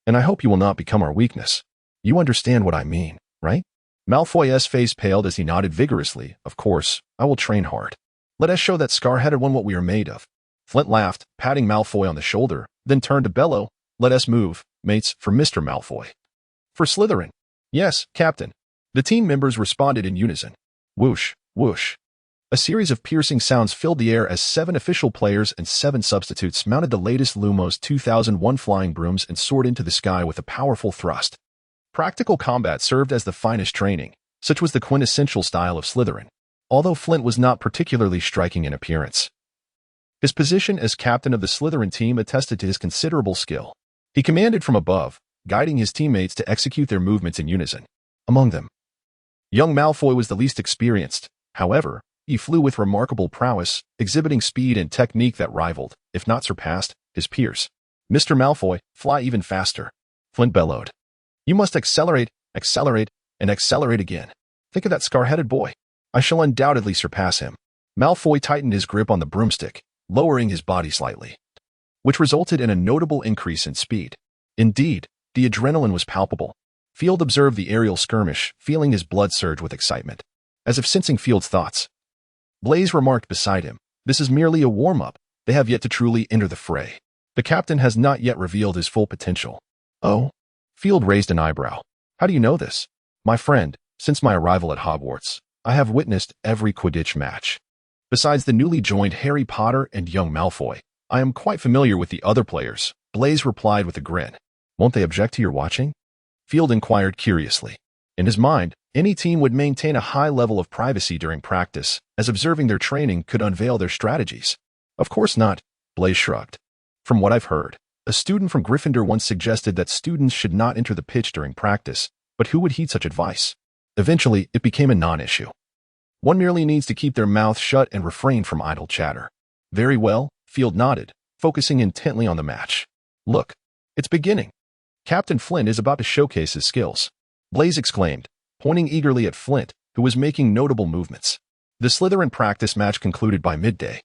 and I hope you will not become our weakness. You understand what I mean, right?" Malfoy's face paled as he nodded vigorously. "Of course, I will train hard. Let us show that scar-headed one what we are made of." Flint laughed, patting Malfoy on the shoulder, then turned to bellow, "Let us move, mates, for Mr. Malfoy." "For Slytherin." "Yes, Captain." The team members responded in unison. Whoosh, whoosh. A series of piercing sounds filled the air as 7 official players and 7 substitutes mounted the latest Lumos 2001 flying brooms and soared into the sky with a powerful thrust. Practical combat served as the finest training. Such was the quintessential style of Slytherin, although Flint was not particularly striking in appearance. His position as captain of the Slytherin team attested to his considerable skill. He commanded from above, guiding his teammates to execute their movements in unison. Among them, young Malfoy was the least experienced. However, he flew with remarkable prowess, exhibiting speed and technique that rivaled, if not surpassed, his peers. "Mr. Malfoy, fly even faster," Flint bellowed. "You must accelerate, accelerate, and accelerate again. Think of that scar-headed boy. I shall undoubtedly surpass him." Malfoy tightened his grip on the broomstick, lowering his body slightly, which resulted in a notable increase in speed. Indeed, the adrenaline was palpable. Field observed the aerial skirmish, feeling his blood surge with excitement. As if sensing Field's thoughts, Blaise remarked beside him, "This is merely a warm-up. They have yet to truly enter the fray. The captain has not yet revealed his full potential." "Oh?" Field raised an eyebrow. "How do you know this?" "My friend, since my arrival at Hogwarts, I have witnessed every Quidditch match. Besides the newly joined Harry Potter and young Malfoy, I am quite familiar with the other players," Blaise replied with a grin. "Won't they object to your watching?" Field inquired curiously. In his mind, any team would maintain a high level of privacy during practice, as observing their training could unveil their strategies. "Of course not," Blaise shrugged. "From what I've heard, a student from Gryffindor once suggested that students should not enter the pitch during practice, but who would heed such advice? Eventually, it became a non-issue. One merely needs to keep their mouth shut and refrain from idle chatter." "Very well," Field nodded, focusing intently on the match. "Look, it's beginning. Captain Flint is about to showcase his skills," Blaise exclaimed, pointing eagerly at Flint, who was making notable movements. The Slytherin practice match concluded by midday,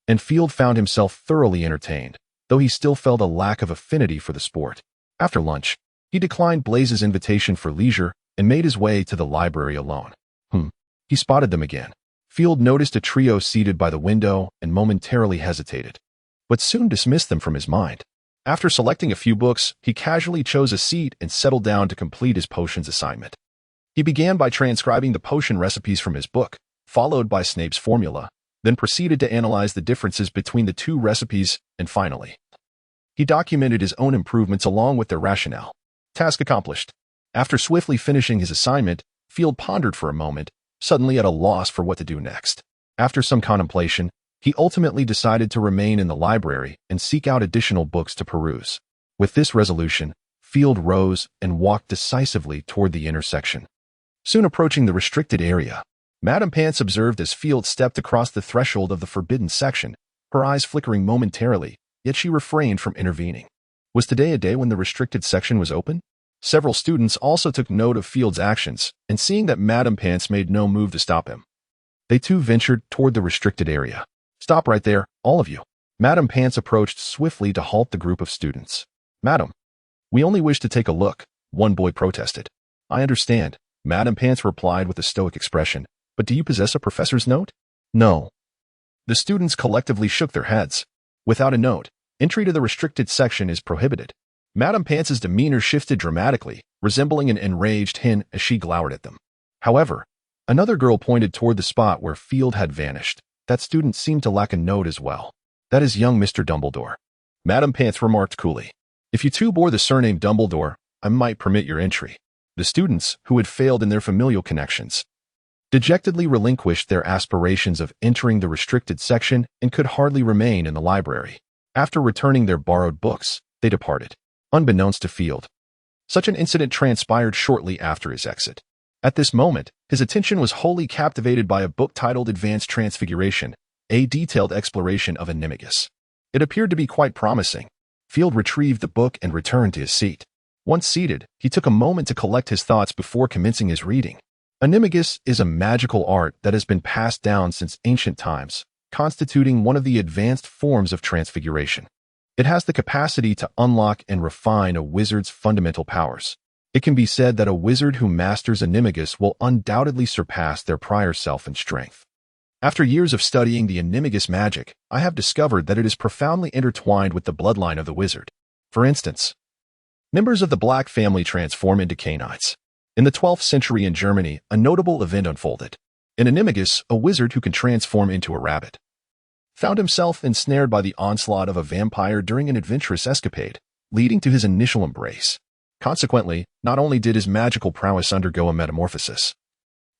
and Field found himself thoroughly entertained, though he still felt a lack of affinity for the sport. After lunch, he declined Blaise's invitation for leisure and made his way to the library alone. He spotted them again. Field noticed a trio seated by the window and momentarily hesitated, but soon dismissed them from his mind. After selecting a few books, he casually chose a seat and settled down to complete his potions assignment. He began by transcribing the potion recipes from his book, followed by Snape's formula, then proceeded to analyze the differences between the two recipes, and finally, he documented his own improvements along with their rationale. Task accomplished. After swiftly finishing his assignment, Field pondered for a moment, suddenly at a loss for what to do next. After some contemplation, he ultimately decided to remain in the library and seek out additional books to peruse. With this resolution, Field rose and walked decisively toward the intersection. Soon approaching the restricted area, Madame Pants observed as Field stepped across the threshold of the forbidden section, her eyes flickering momentarily, yet she refrained from intervening. Was today a day when the restricted section was open? Several students also took note of Field's actions, and seeing that Madame Pants made no move to stop him, they too ventured toward the restricted area. "Stop right there, all of you." Madame Pants approached swiftly to halt the group of students. "Madam, we only wish to take a look," one boy protested. "I understand," Madame Pants replied with a stoic expression, "but do you possess a professor's note?" "No." The students collectively shook their heads. Without a note, entry to the restricted section is prohibited. Madame Pants's demeanor shifted dramatically, resembling an enraged hen as she glowered at them. However, another girl pointed toward the spot where Field had vanished. That student seemed to lack a note as well. "That is young Mr. Dumbledore," Madame Pants remarked coolly. "If you two bore the surname Dumbledore, I might permit your entry." The students, who had failed in their familial connections, dejectedly relinquished their aspirations of entering the restricted section and could hardly remain in the library. After returning their borrowed books, they departed, unbeknownst to Field. Such an incident transpired shortly after his exit. At this moment, his attention was wholly captivated by a book titled Advanced Transfiguration, a detailed exploration of Animagus. It appeared to be quite promising. Field retrieved the book and returned to his seat. Once seated, he took a moment to collect his thoughts before commencing his reading. Animagus is a magical art that has been passed down since ancient times, constituting one of the advanced forms of transfiguration. It has the capacity to unlock and refine a wizard's fundamental powers. It can be said that a wizard who masters Animagus will undoubtedly surpass their prior self in strength. After years of studying the Animagus magic, I have discovered that it is profoundly intertwined with the bloodline of the wizard. For instance, members of the Black family transform into canines. In the 12th century in Germany, a notable event unfolded. In Animagus, a wizard who can transform into a rabbit found himself ensnared by the onslaught of a vampire during an adventurous escapade, leading to his initial embrace. Consequently, not only did his magical prowess undergo a metamorphosis,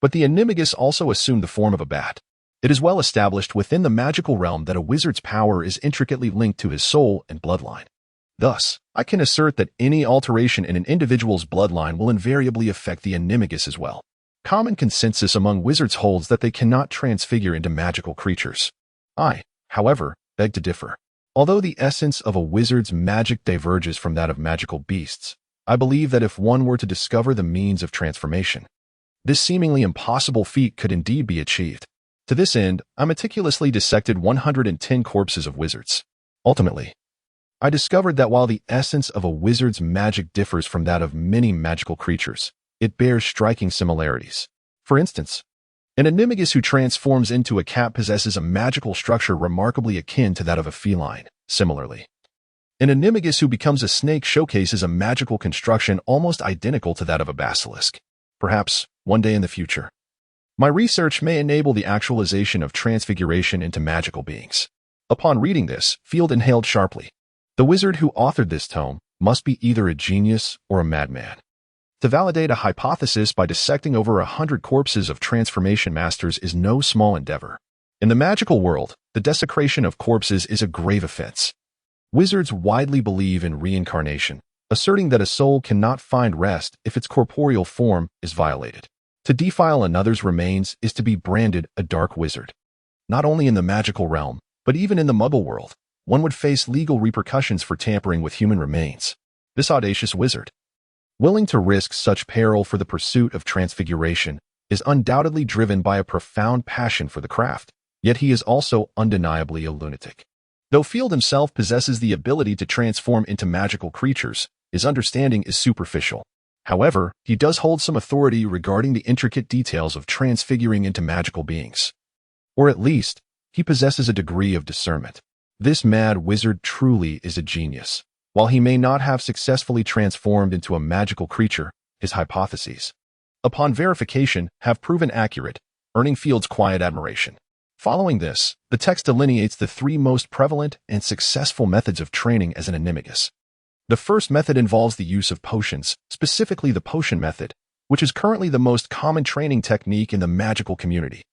but the Animagus also assumed the form of a bat. It is well established within the magical realm that a wizard's power is intricately linked to his soul and bloodline. Thus, I can assert that any alteration in an individual's bloodline will invariably affect the Animagus as well. Common consensus among wizards holds that they cannot transfigure into magical creatures. I, however, beg to differ. Although the essence of a wizard's magic diverges from that of magical beasts, I believe that if one were to discover the means of transformation, this seemingly impossible feat could indeed be achieved. To this end, I meticulously dissected 110 corpses of wizards. Ultimately, I discovered that while the essence of a wizard's magic differs from that of many magical creatures, it bears striking similarities. For instance, an Animagus who transforms into a cat possesses a magical structure remarkably akin to that of a feline. Similarly, an Animagus who becomes a snake showcases a magical construction almost identical to that of a basilisk. Perhaps, one day in the future, my research may enable the actualization of transfiguration into magical beings. Upon reading this, Field inhaled sharply. The wizard who authored this tome must be either a genius or a madman. To validate a hypothesis by dissecting over 100 corpses of transformation masters is no small endeavor. In the magical world, the desecration of corpses is a grave offense. Wizards widely believe in reincarnation, asserting that a soul cannot find rest if its corporeal form is violated. To defile another's remains is to be branded a dark wizard. Not only in the magical realm, but even in the Muggle world, one would face legal repercussions for tampering with human remains. This audacious wizard, willing to risk such peril for the pursuit of transfiguration, is undoubtedly driven by a profound passion for the craft, yet he is also undeniably a lunatic. Though Field himself possesses the ability to transform into magical creatures, his understanding is superficial. However, he does hold some authority regarding the intricate details of transfiguring into magical beings. Or at least, he possesses a degree of discernment. This mad wizard truly is a genius. While he may not have successfully transformed into a magical creature, his hypotheses, upon verification, have proven accurate, earning Field's quiet admiration. Following this, the text delineates the three most prevalent and successful methods of training as an animagus. The first method involves the use of potions, specifically the potion method, which is currently the most common training technique in the magical community.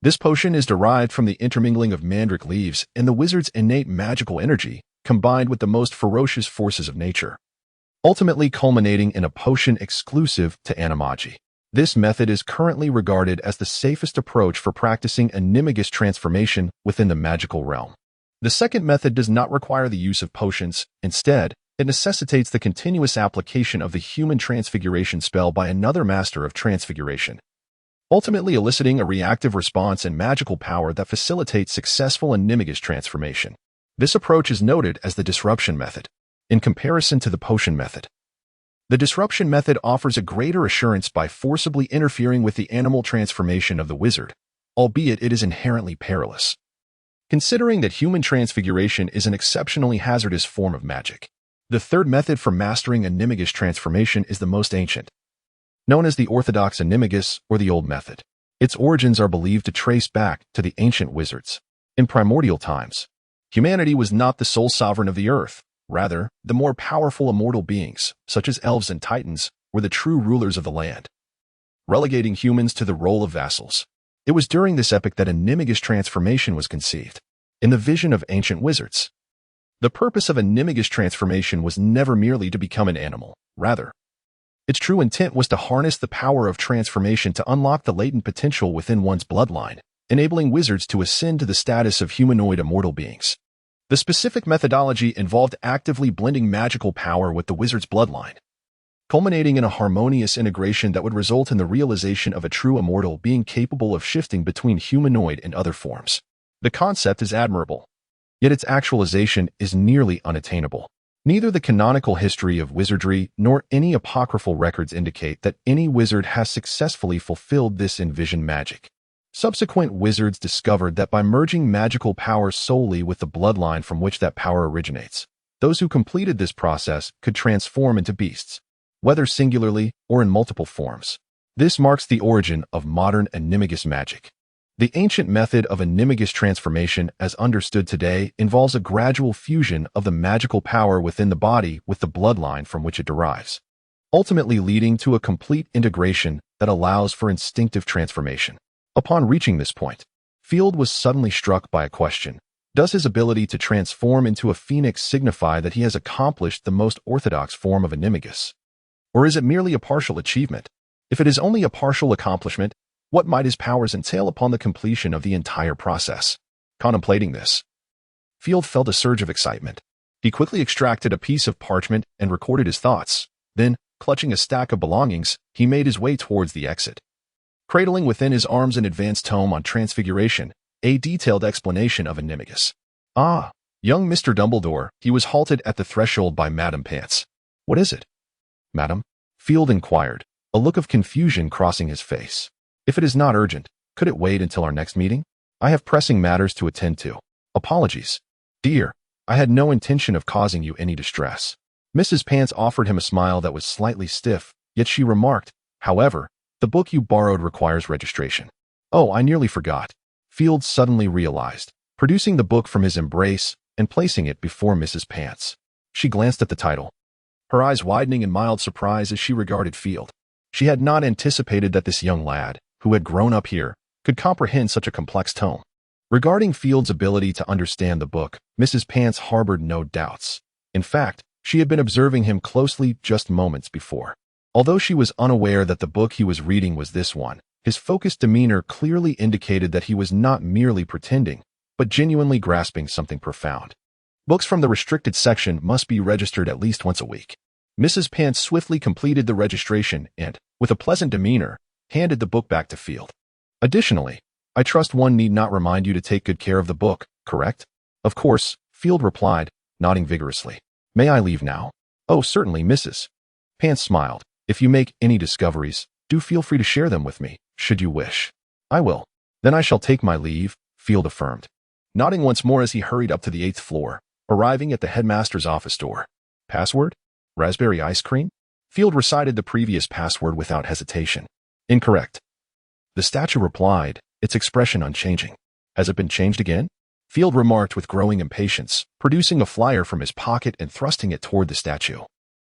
This potion is derived from the intermingling of mandrake leaves and the wizard's innate magical energy, combined with the most ferocious forces of nature, ultimately culminating in a potion exclusive to animagi. This method is currently regarded as the safest approach for practicing animagus transformation within the magical realm. The second method does not require the use of potions. Instead, it necessitates the continuous application of the human transfiguration spell by another master of transfiguration, ultimately eliciting a reactive response and magical power that facilitates successful animagus transformation. This approach is noted as the disruption method, in comparison to the potion method. The disruption method offers a greater assurance by forcibly interfering with the animal transformation of the wizard, albeit it is inherently perilous, considering that human transfiguration is an exceptionally hazardous form of magic. The third method for mastering animagus transformation is the most ancient, known as the orthodox animagus or the old method. Its origins are believed to trace back to the ancient wizards. In primordial times, humanity was not the sole sovereign of the earth. Rather, the more powerful immortal beings, such as elves and titans, were the true rulers of the land, relegating humans to the role of vassals. It was during this epoch that animagus transformation was conceived. In the vision of ancient wizards, the purpose of animagus transformation was never merely to become an animal. Rather, its true intent was to harness the power of transformation to unlock the latent potential within one's bloodline, enabling wizards to ascend to the status of humanoid immortal beings. The specific methodology involved actively blending magical power with the wizard's bloodline, culminating in a harmonious integration that would result in the realization of a true immortal being capable of shifting between humanoid and other forms. The concept is admirable, yet its actualization is nearly unattainable. Neither the canonical history of wizardry nor any apocryphal records indicate that any wizard has successfully fulfilled this envisioned magic. Subsequent wizards discovered that by merging magical power solely with the bloodline from which that power originates, those who completed this process could transform into beasts, whether singularly or in multiple forms. This marks the origin of modern animagus magic. The ancient method of animagus transformation, as understood today, involves a gradual fusion of the magical power within the body with the bloodline from which it derives, ultimately leading to a complete integration that allows for instinctive transformation. Upon reaching this point, Field was suddenly struck by a question. Does his ability to transform into a phoenix signify that he has accomplished the most orthodox form of animagus? Or is it merely a partial achievement? If it is only a partial accomplishment, what might his powers entail upon the completion of the entire process? Contemplating this, Field felt a surge of excitement. He quickly extracted a piece of parchment and recorded his thoughts. Then, clutching a stack of belongings, he made his way towards the exit, cradling within his arms an advanced tome on transfiguration, a detailed explanation of animagus. Ah, young Mr. Dumbledore, he was halted at the threshold by Madame Pants. What is it, madam? Field inquired, a look of confusion crossing his face. If it is not urgent, could it wait until our next meeting? I have pressing matters to attend to. Apologies. Dear, I had no intention of causing you any distress. Mrs. Pants offered him a smile that was slightly stiff, yet she remarked, however, the book you borrowed requires registration. Oh, I nearly forgot. Field suddenly realized, producing the book from his embrace and placing it before Mrs. Pants. She glanced at the title, her eyes widening in mild surprise as she regarded Field. She had not anticipated that this young lad, who had grown up here, could comprehend such a complex tome. Regarding Field's ability to understand the book, Mrs. Pants harbored no doubts. In fact, she had been observing him closely just moments before. Although she was unaware that the book he was reading was this one, his focused demeanor clearly indicated that he was not merely pretending, but genuinely grasping something profound. Books from the restricted section must be registered at least once a week. Mrs. Pants swiftly completed the registration and, with a pleasant demeanor, handed the book back to Field. Additionally, I trust one need not remind you to take good care of the book, correct? Of course, Field replied, nodding vigorously. May I leave now? Oh, certainly, Mrs. Pants smiled. If you make any discoveries, do feel free to share them with me, should you wish. I will. Then I shall take my leave, Field affirmed, nodding once more as he hurried up to the 8th floor, arriving at the headmaster's office door. Password? Raspberry ice cream? Field recited the previous password without hesitation. Incorrect. The statue replied, its expression unchanging. Has it been changed again? Field remarked with growing impatience, producing a flyer from his pocket and thrusting it toward the statue.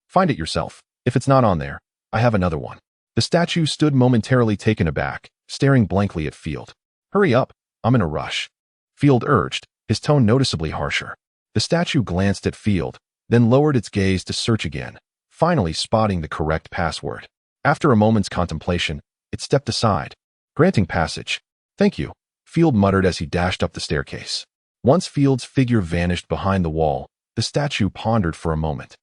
Find it yourself. If it's not on there, I have another one. The statue stood momentarily taken aback, staring blankly at Field. Hurry up, I'm in a rush. Field urged, his tone noticeably harsher. The statue glanced at Field, then lowered its gaze to search again, finally spotting the correct password. After a moment's contemplation, it stepped aside, granting passage. Thank you, Field muttered as he dashed up the staircase. Once Field's figure vanished behind the wall, the statue pondered for a moment,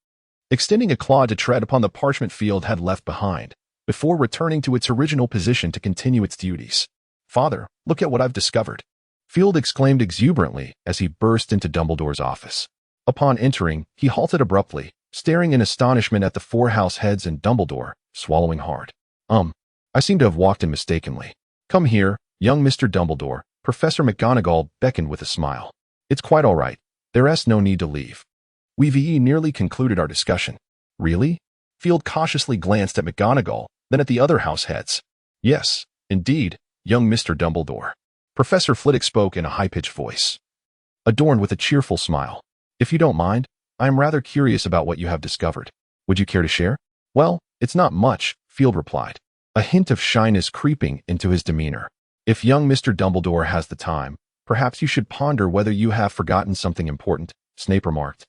extending a claw to tread upon the parchment Field had left behind, before returning to its original position to continue its duties. Father, look at what I've discovered, Field exclaimed exuberantly as he burst into Dumbledore's office. Upon entering, he halted abruptly, staring in astonishment at the 4 house heads and Dumbledore, swallowing hard. I seem to have walked in mistakenly. Come here, young Mr. Dumbledore, Professor McGonagall beckoned with a smile. It's quite all right. There's no need to leave. We've nearly concluded our discussion. Really? Field cautiously glanced at McGonagall, then at the other house heads. Yes, indeed, young Mr. Dumbledore. Professor Flitwick spoke in a high-pitched voice, adorned with a cheerful smile. If you don't mind, I am rather curious about what you have discovered. Would you care to share? Well, it's not much, Field replied, a hint of shyness creeping into his demeanor. If young Mr. Dumbledore has the time, perhaps you should ponder whether you have forgotten something important, Snape remarked,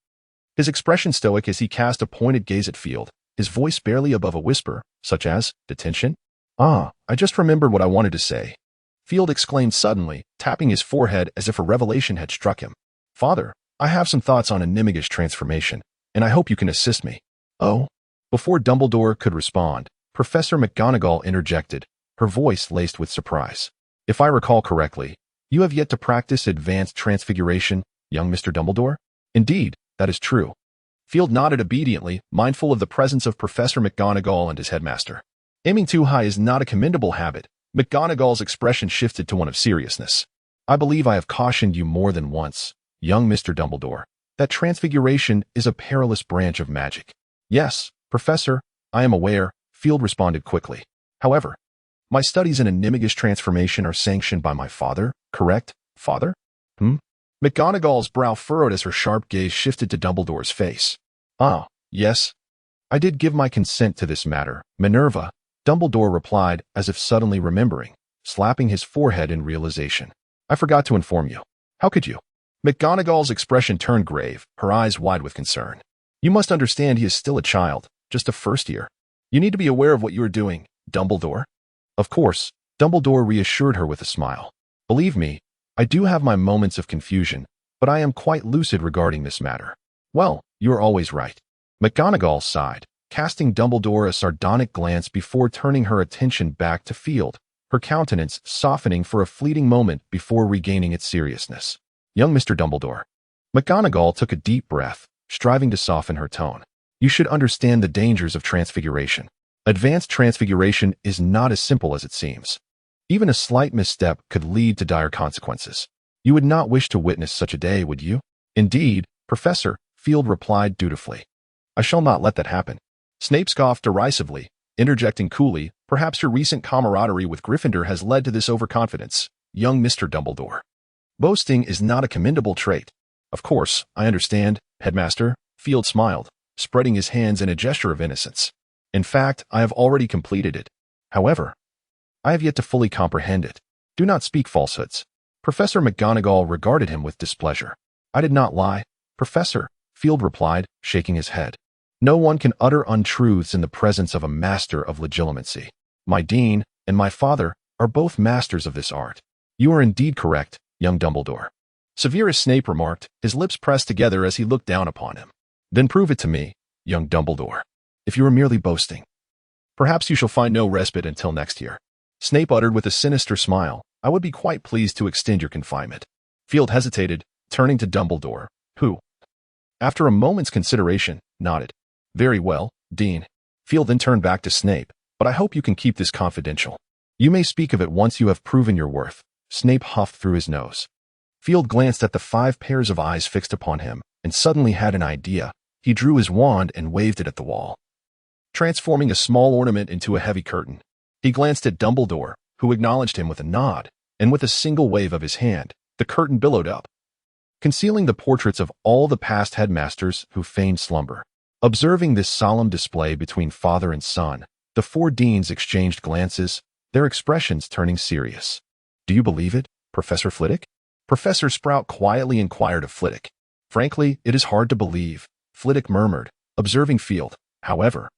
his expression stoic as he cast a pointed gaze at Field, his voice barely above a whisper, such as, detention? I just remembered what I wanted to say, Field exclaimed suddenly, tapping his forehead as if a revelation had struck him. Father, I have some thoughts on Animagus transformation, and I hope you can assist me. Oh? Before Dumbledore could respond, Professor McGonagall interjected, her voice laced with surprise. If I recall correctly, you have yet to practice advanced transfiguration, young Mr. Dumbledore? Indeed, that is true. Field nodded obediently, mindful of the presence of Professor McGonagall and his headmaster. Aiming too high is not a commendable habit. McGonagall's expression shifted to one of seriousness. I believe I have cautioned you more than once, young Mr. Dumbledore, that transfiguration is a perilous branch of magic. Yes, Professor, I am aware, Field responded quickly. However, my studies in Animagus transformation are sanctioned by my father, correct, Father? McGonagall's brow furrowed as her sharp gaze shifted to Dumbledore's face. Yes. I did give my consent to this matter, Minerva, Dumbledore replied as if suddenly remembering, slapping his forehead in realization. I forgot to inform you. How could you? McGonagall's expression turned grave, her eyes wide with concern. You must understand he is still a child, just a first year. You need to be aware of what you are doing, Dumbledore. Of course, Dumbledore reassured her with a smile. Believe me, I do have my moments of confusion, but I am quite lucid regarding this matter. Well, you are always right. McGonagall sighed, casting Dumbledore a sardonic glance before turning her attention back to Field, her countenance softening for a fleeting moment before regaining its seriousness. Young Mr. Dumbledore. McGonagall took a deep breath, striving to soften her tone. You should understand the dangers of transfiguration. Advanced transfiguration is not as simple as it seems. Even a slight misstep could lead to dire consequences. You would not wish to witness such a day, would you? Indeed, Professor, Field replied dutifully. I shall not let that happen. Snape scoffed derisively, interjecting coolly, perhaps your recent camaraderie with Gryffindor has led to this overconfidence, young Mr. Dumbledore. Boasting is not a commendable trait. Of course, I understand, Headmaster, Field smiled, spreading his hands in a gesture of innocence. In fact, I have already completed it. However, I have yet to fully comprehend it. Do not speak falsehoods. Professor McGonagall regarded him with displeasure. I did not lie, Professor, Field replied, shaking his head. No one can utter untruths in the presence of a master of legilimency. My dean and my father are both masters of this art. You are indeed correct, young Dumbledore. Severus Snape remarked, his lips pressed together as he looked down upon him. Then prove it to me, young Dumbledore. If you are merely boasting, perhaps you shall find no respite until next year. Snape uttered with a sinister smile, I would be quite pleased to extend your confinement. Field hesitated, turning to Dumbledore, who, after a moment's consideration, nodded. Very well, Dean. Field then turned back to Snape, but I hope you can keep this confidential. You may speak of it once you have proven your worth. Snape huffed through his nose. Field glanced at the 5 pairs of eyes fixed upon him, and suddenly had an idea. He drew his wand and waved it at the wall, transforming a small ornament into a heavy curtain. He glanced at Dumbledore, who acknowledged him with a nod, and with a single wave of his hand, the curtain billowed up, concealing the portraits of all the past headmasters who feigned slumber. Observing this solemn display between father and son, the 4 deans exchanged glances, their expressions turning serious. Do you believe it, Professor Flitwick? Professor Sprout quietly inquired of Flitwick. Frankly, it is hard to believe, Flitwick murmured, observing Field. However,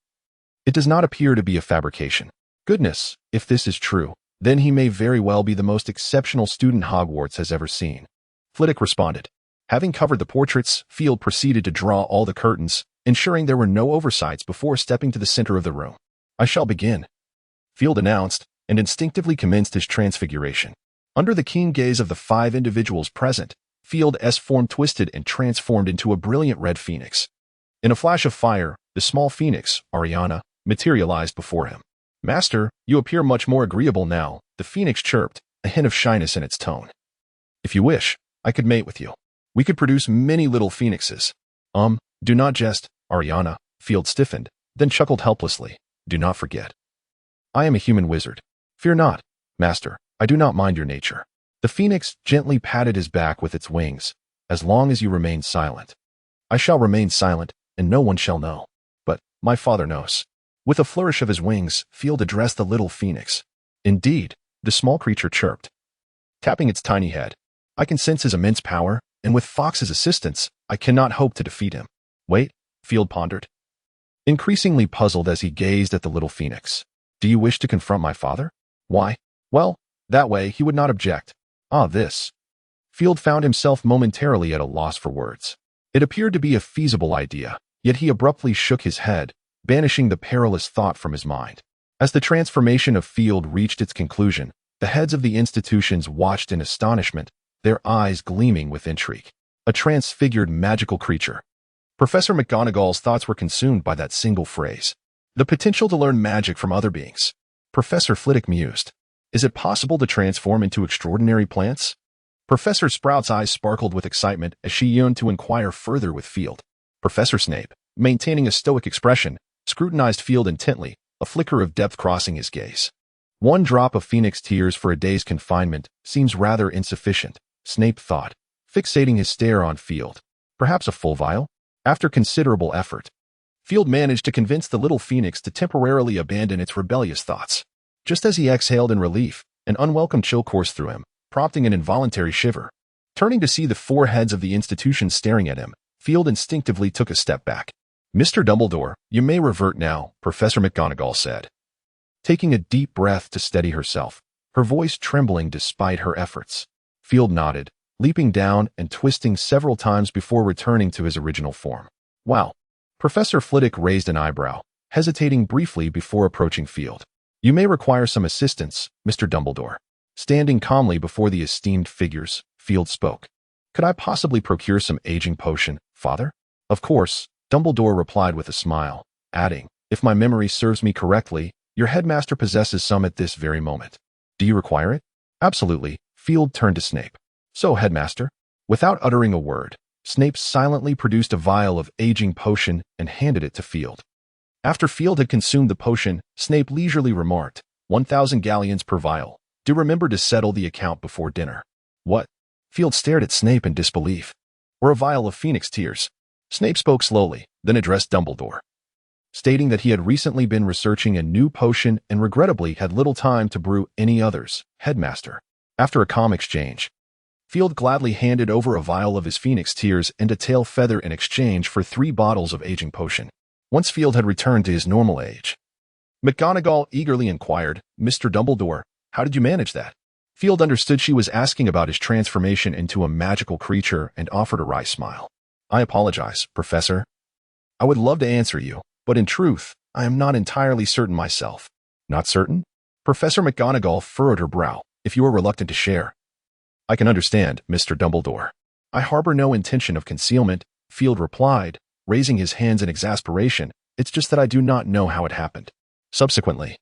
it does not appear to be a fabrication. Goodness, if this is true, then he may very well be the most exceptional student Hogwarts has ever seen. Flitwick responded. Having covered the portraits, Field proceeded to draw all the curtains, ensuring there were no oversights before stepping to the center of the room. I shall begin, Field announced, and instinctively commenced his transfiguration. Under the keen gaze of the 5 individuals present, Field's form twisted and transformed into a brilliant red phoenix. In a flash of fire, the small phoenix, Ariana, materialized before him. Master, you appear much more agreeable now, the phoenix chirped, a hint of shyness in its tone. If you wish, I could mate with you. We could produce many little phoenixes. Do not jest, Ariana. Field stiffened, then chuckled helplessly. Do not forget, I am a human wizard. Fear not, Master, I do not mind your nature. The phoenix gently patted his back with its wings. As long as you remain silent. I shall remain silent, and no one shall know. But my father knows. With a flourish of his wings, Field addressed the little phoenix. Indeed, the small creature chirped, tapping its tiny head. I can sense his immense power, and with Fox's assistance, I cannot hope to defeat him. Wait, Field pondered, increasingly puzzled as he gazed at the little phoenix. Do you wish to confront my father? Why? Well, that way he would not object. This. Field found himself momentarily at a loss for words. It appeared to be a feasible idea, yet he abruptly shook his head, banishing the perilous thought from his mind. As the transformation of Field reached its conclusion, the heads of the institutions watched in astonishment, their eyes gleaming with intrigue. A transfigured magical creature. Professor McGonagall's thoughts were consumed by that single phrase. The potential to learn magic from other beings. Professor Flitwick mused. Is it possible to transform into extraordinary plants? Professor Sprout's eyes sparkled with excitement as she yearned to inquire further with Field. Professor Snape, maintaining a stoic expression, scrutinized Field intently, a flicker of depth crossing his gaze. 1 drop of phoenix tears for a day's confinement seems rather insufficient, Snape thought, fixating his stare on Field. Perhaps a full vial? After considerable effort, Field managed to convince the little phoenix to temporarily abandon its rebellious thoughts. Just as he exhaled in relief, an unwelcome chill coursed through him, prompting an involuntary shiver. Turning to see the 4 heads of the institution staring at him, Field instinctively took a step back. Mr. Dumbledore, you may revert now, Professor McGonagall said, taking a deep breath to steady herself, her voice trembling despite her efforts. Field nodded, leaping down and twisting several times before returning to his original form. Wow. Professor Flitwick raised an eyebrow, hesitating briefly before approaching Field. You may require some assistance, Mr. Dumbledore. Standing calmly before the esteemed figures, Field spoke. Could I possibly procure some aging potion, Father? Of course, Dumbledore replied with a smile, adding, if my memory serves me correctly, your headmaster possesses some at this very moment. Do you require it? Absolutely, Field turned to Snape. So, headmaster? Without uttering a word, Snape silently produced a vial of aging potion and handed it to Field. After Field had consumed the potion, Snape leisurely remarked, 1,000 galleons per vial. Do remember to settle the account before dinner. What? Field stared at Snape in disbelief. Or a vial of phoenix tears. Snape spoke slowly, then addressed Dumbledore, stating that he had recently been researching a new potion and regrettably had little time to brew any others, headmaster. After a calm exchange, Field gladly handed over a vial of his phoenix tears and a tail feather in exchange for 3 bottles of aging potion. Once Field had returned to his normal age, McGonagall eagerly inquired, Mr. Dumbledore, how did you manage that? Field understood she was asking about his transformation into a magical creature and offered a wry smile. I apologize, Professor. I would love to answer you, but in truth, I am not entirely certain myself. Not certain? Professor McGonagall furrowed her brow. If you are reluctant to share. I can understand, Mr. Dumbledore. I harbor no intention of concealment, Field replied, raising his hands in exasperation. It's just that I do not know how it happened. Subsequently,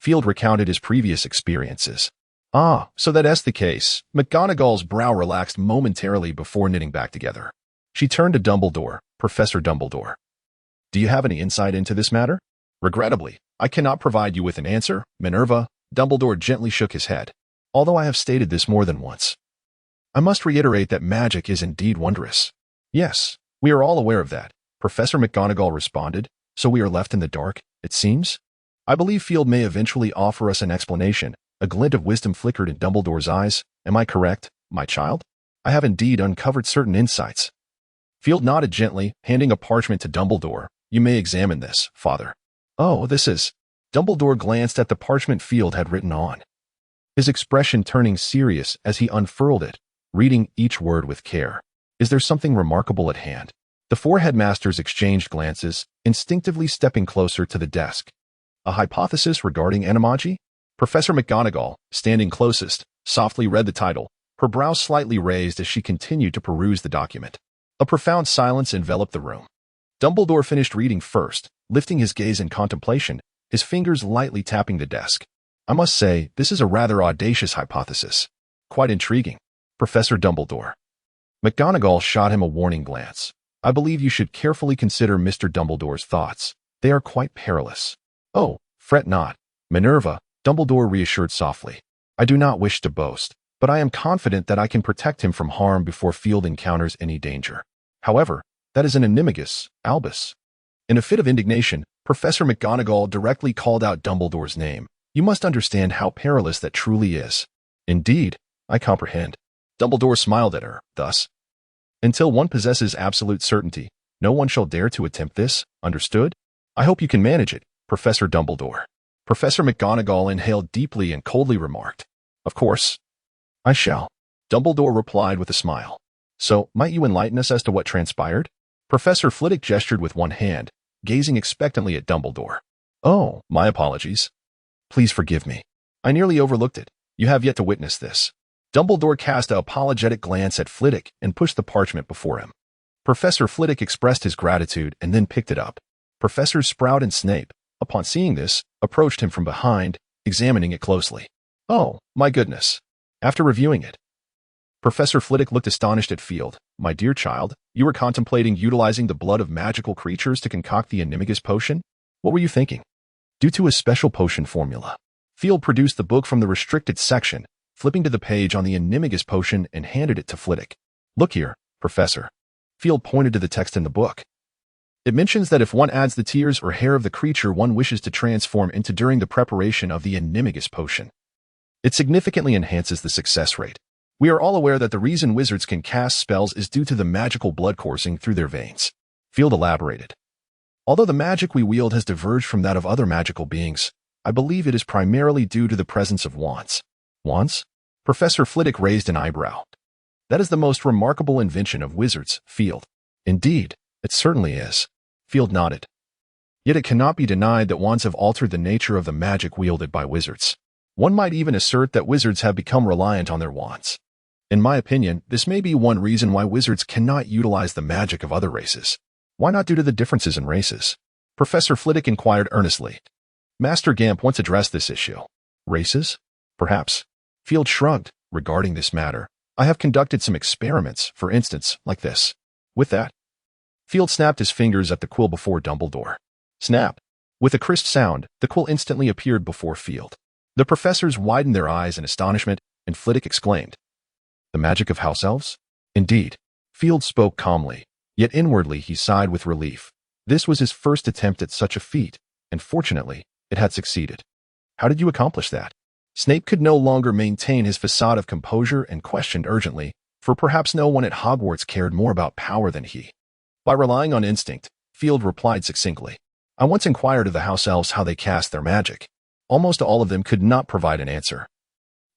Field recounted his previous experiences. Ah, so that's the case. McGonagall's brow relaxed momentarily before knitting back together. She turned to Dumbledore. Professor Dumbledore. Do you have any insight into this matter? Regrettably, I cannot provide you with an answer, Minerva. Dumbledore gently shook his head. Although I have stated this more than once, I must reiterate that magic is indeed wondrous. Yes, we are all aware of that, Professor McGonagall responded. So we are left in the dark, it seems? I believe Field may eventually offer us an explanation. A glint of wisdom flickered in Dumbledore's eyes. Am I correct, my child? I have indeed uncovered certain insights. Field nodded gently, handing a parchment to Dumbledore. You may examine this, Father. Oh, this is... Dumbledore glanced at the parchment Field had written on, his expression turning serious as he unfurled it, reading each word with care. Is there something remarkable at hand? The four headmasters exchanged glances, instinctively stepping closer to the desk. A hypothesis regarding animagi? Professor McGonagall, standing closest, softly read the title, her brow slightly raised as she continued to peruse the document. A profound silence enveloped the room. Dumbledore finished reading first, lifting his gaze in contemplation, his fingers lightly tapping the desk. I must say, this is a rather audacious hypothesis. Quite intriguing. Professor Dumbledore. McGonagall shot him a warning glance. I believe you should carefully consider Mr. Dumbledore's thoughts. They are quite perilous. Oh, fret not, Minerva, Dumbledore reassured softly. I do not wish to boast, but I am confident that I can protect him from harm before Field encounters any danger. However, that is an animagus, Albus. In a fit of indignation, Professor McGonagall directly called out Dumbledore's name. You must understand how perilous that truly is. Indeed, I comprehend. Dumbledore smiled at her, thus. Until one possesses absolute certainty, no one shall dare to attempt this, understood? I hope you can manage it, Professor Dumbledore. Professor McGonagall inhaled deeply and coldly remarked. Of course. I shall. Dumbledore replied with a smile. So, might you enlighten us as to what transpired? Professor Flitwick gestured with one hand, gazing expectantly at Dumbledore. Oh, my apologies. Please forgive me. I nearly overlooked it. You have yet to witness this. Dumbledore cast an apologetic glance at Flitwick and pushed the parchment before him. Professor Flitwick expressed his gratitude and then picked it up. Professors Sprout and Snape, upon seeing this, approached him from behind, examining it closely. Oh, my goodness. After reviewing it, Professor Flitwick looked astonished at Field. My dear child, you were contemplating utilizing the blood of magical creatures to concoct the animagus potion? What were you thinking? Due to a special potion formula, Field produced the book from the restricted section, flipping to the page on the animagus potion and handed it to Flitwick. Look here, Professor. Field pointed to the text in the book. It mentions that if one adds the tears or hair of the creature one wishes to transform into during the preparation of the animagus potion, it significantly enhances the success rate. We are all aware that the reason wizards can cast spells is due to the magical blood coursing through their veins. Field elaborated. Although the magic we wield has diverged from that of other magical beings, I believe it is primarily due to the presence of wands. Wands? Professor Flitwick raised an eyebrow. That is the most remarkable invention of wizards, Field. Indeed, it certainly is. Field nodded. Yet it cannot be denied that wands have altered the nature of the magic wielded by wizards. One might even assert that wizards have become reliant on their wands. In my opinion, this may be one reason why wizards cannot utilize the magic of other races. Why not due to the differences in races? Professor Flitwick inquired earnestly. Master Gamp once addressed this issue. Races? Perhaps. Field shrugged. Regarding this matter, I have conducted some experiments, for instance, like this. With that, Field snapped his fingers at the quill before Dumbledore. Snap. With a crisp sound, the quill instantly appeared before Field. The professors widened their eyes in astonishment, and Flitwick exclaimed, The magic of house elves? Indeed. Field spoke calmly, yet inwardly he sighed with relief. This was his first attempt at such a feat, and fortunately, it had succeeded. How did you accomplish that? Snape could no longer maintain his facade of composure and questioned urgently, for perhaps no one at Hogwarts cared more about power than he. By relying on instinct, Field replied succinctly. I once inquired of the house elves how they cast their magic. Almost all of them could not provide an answer.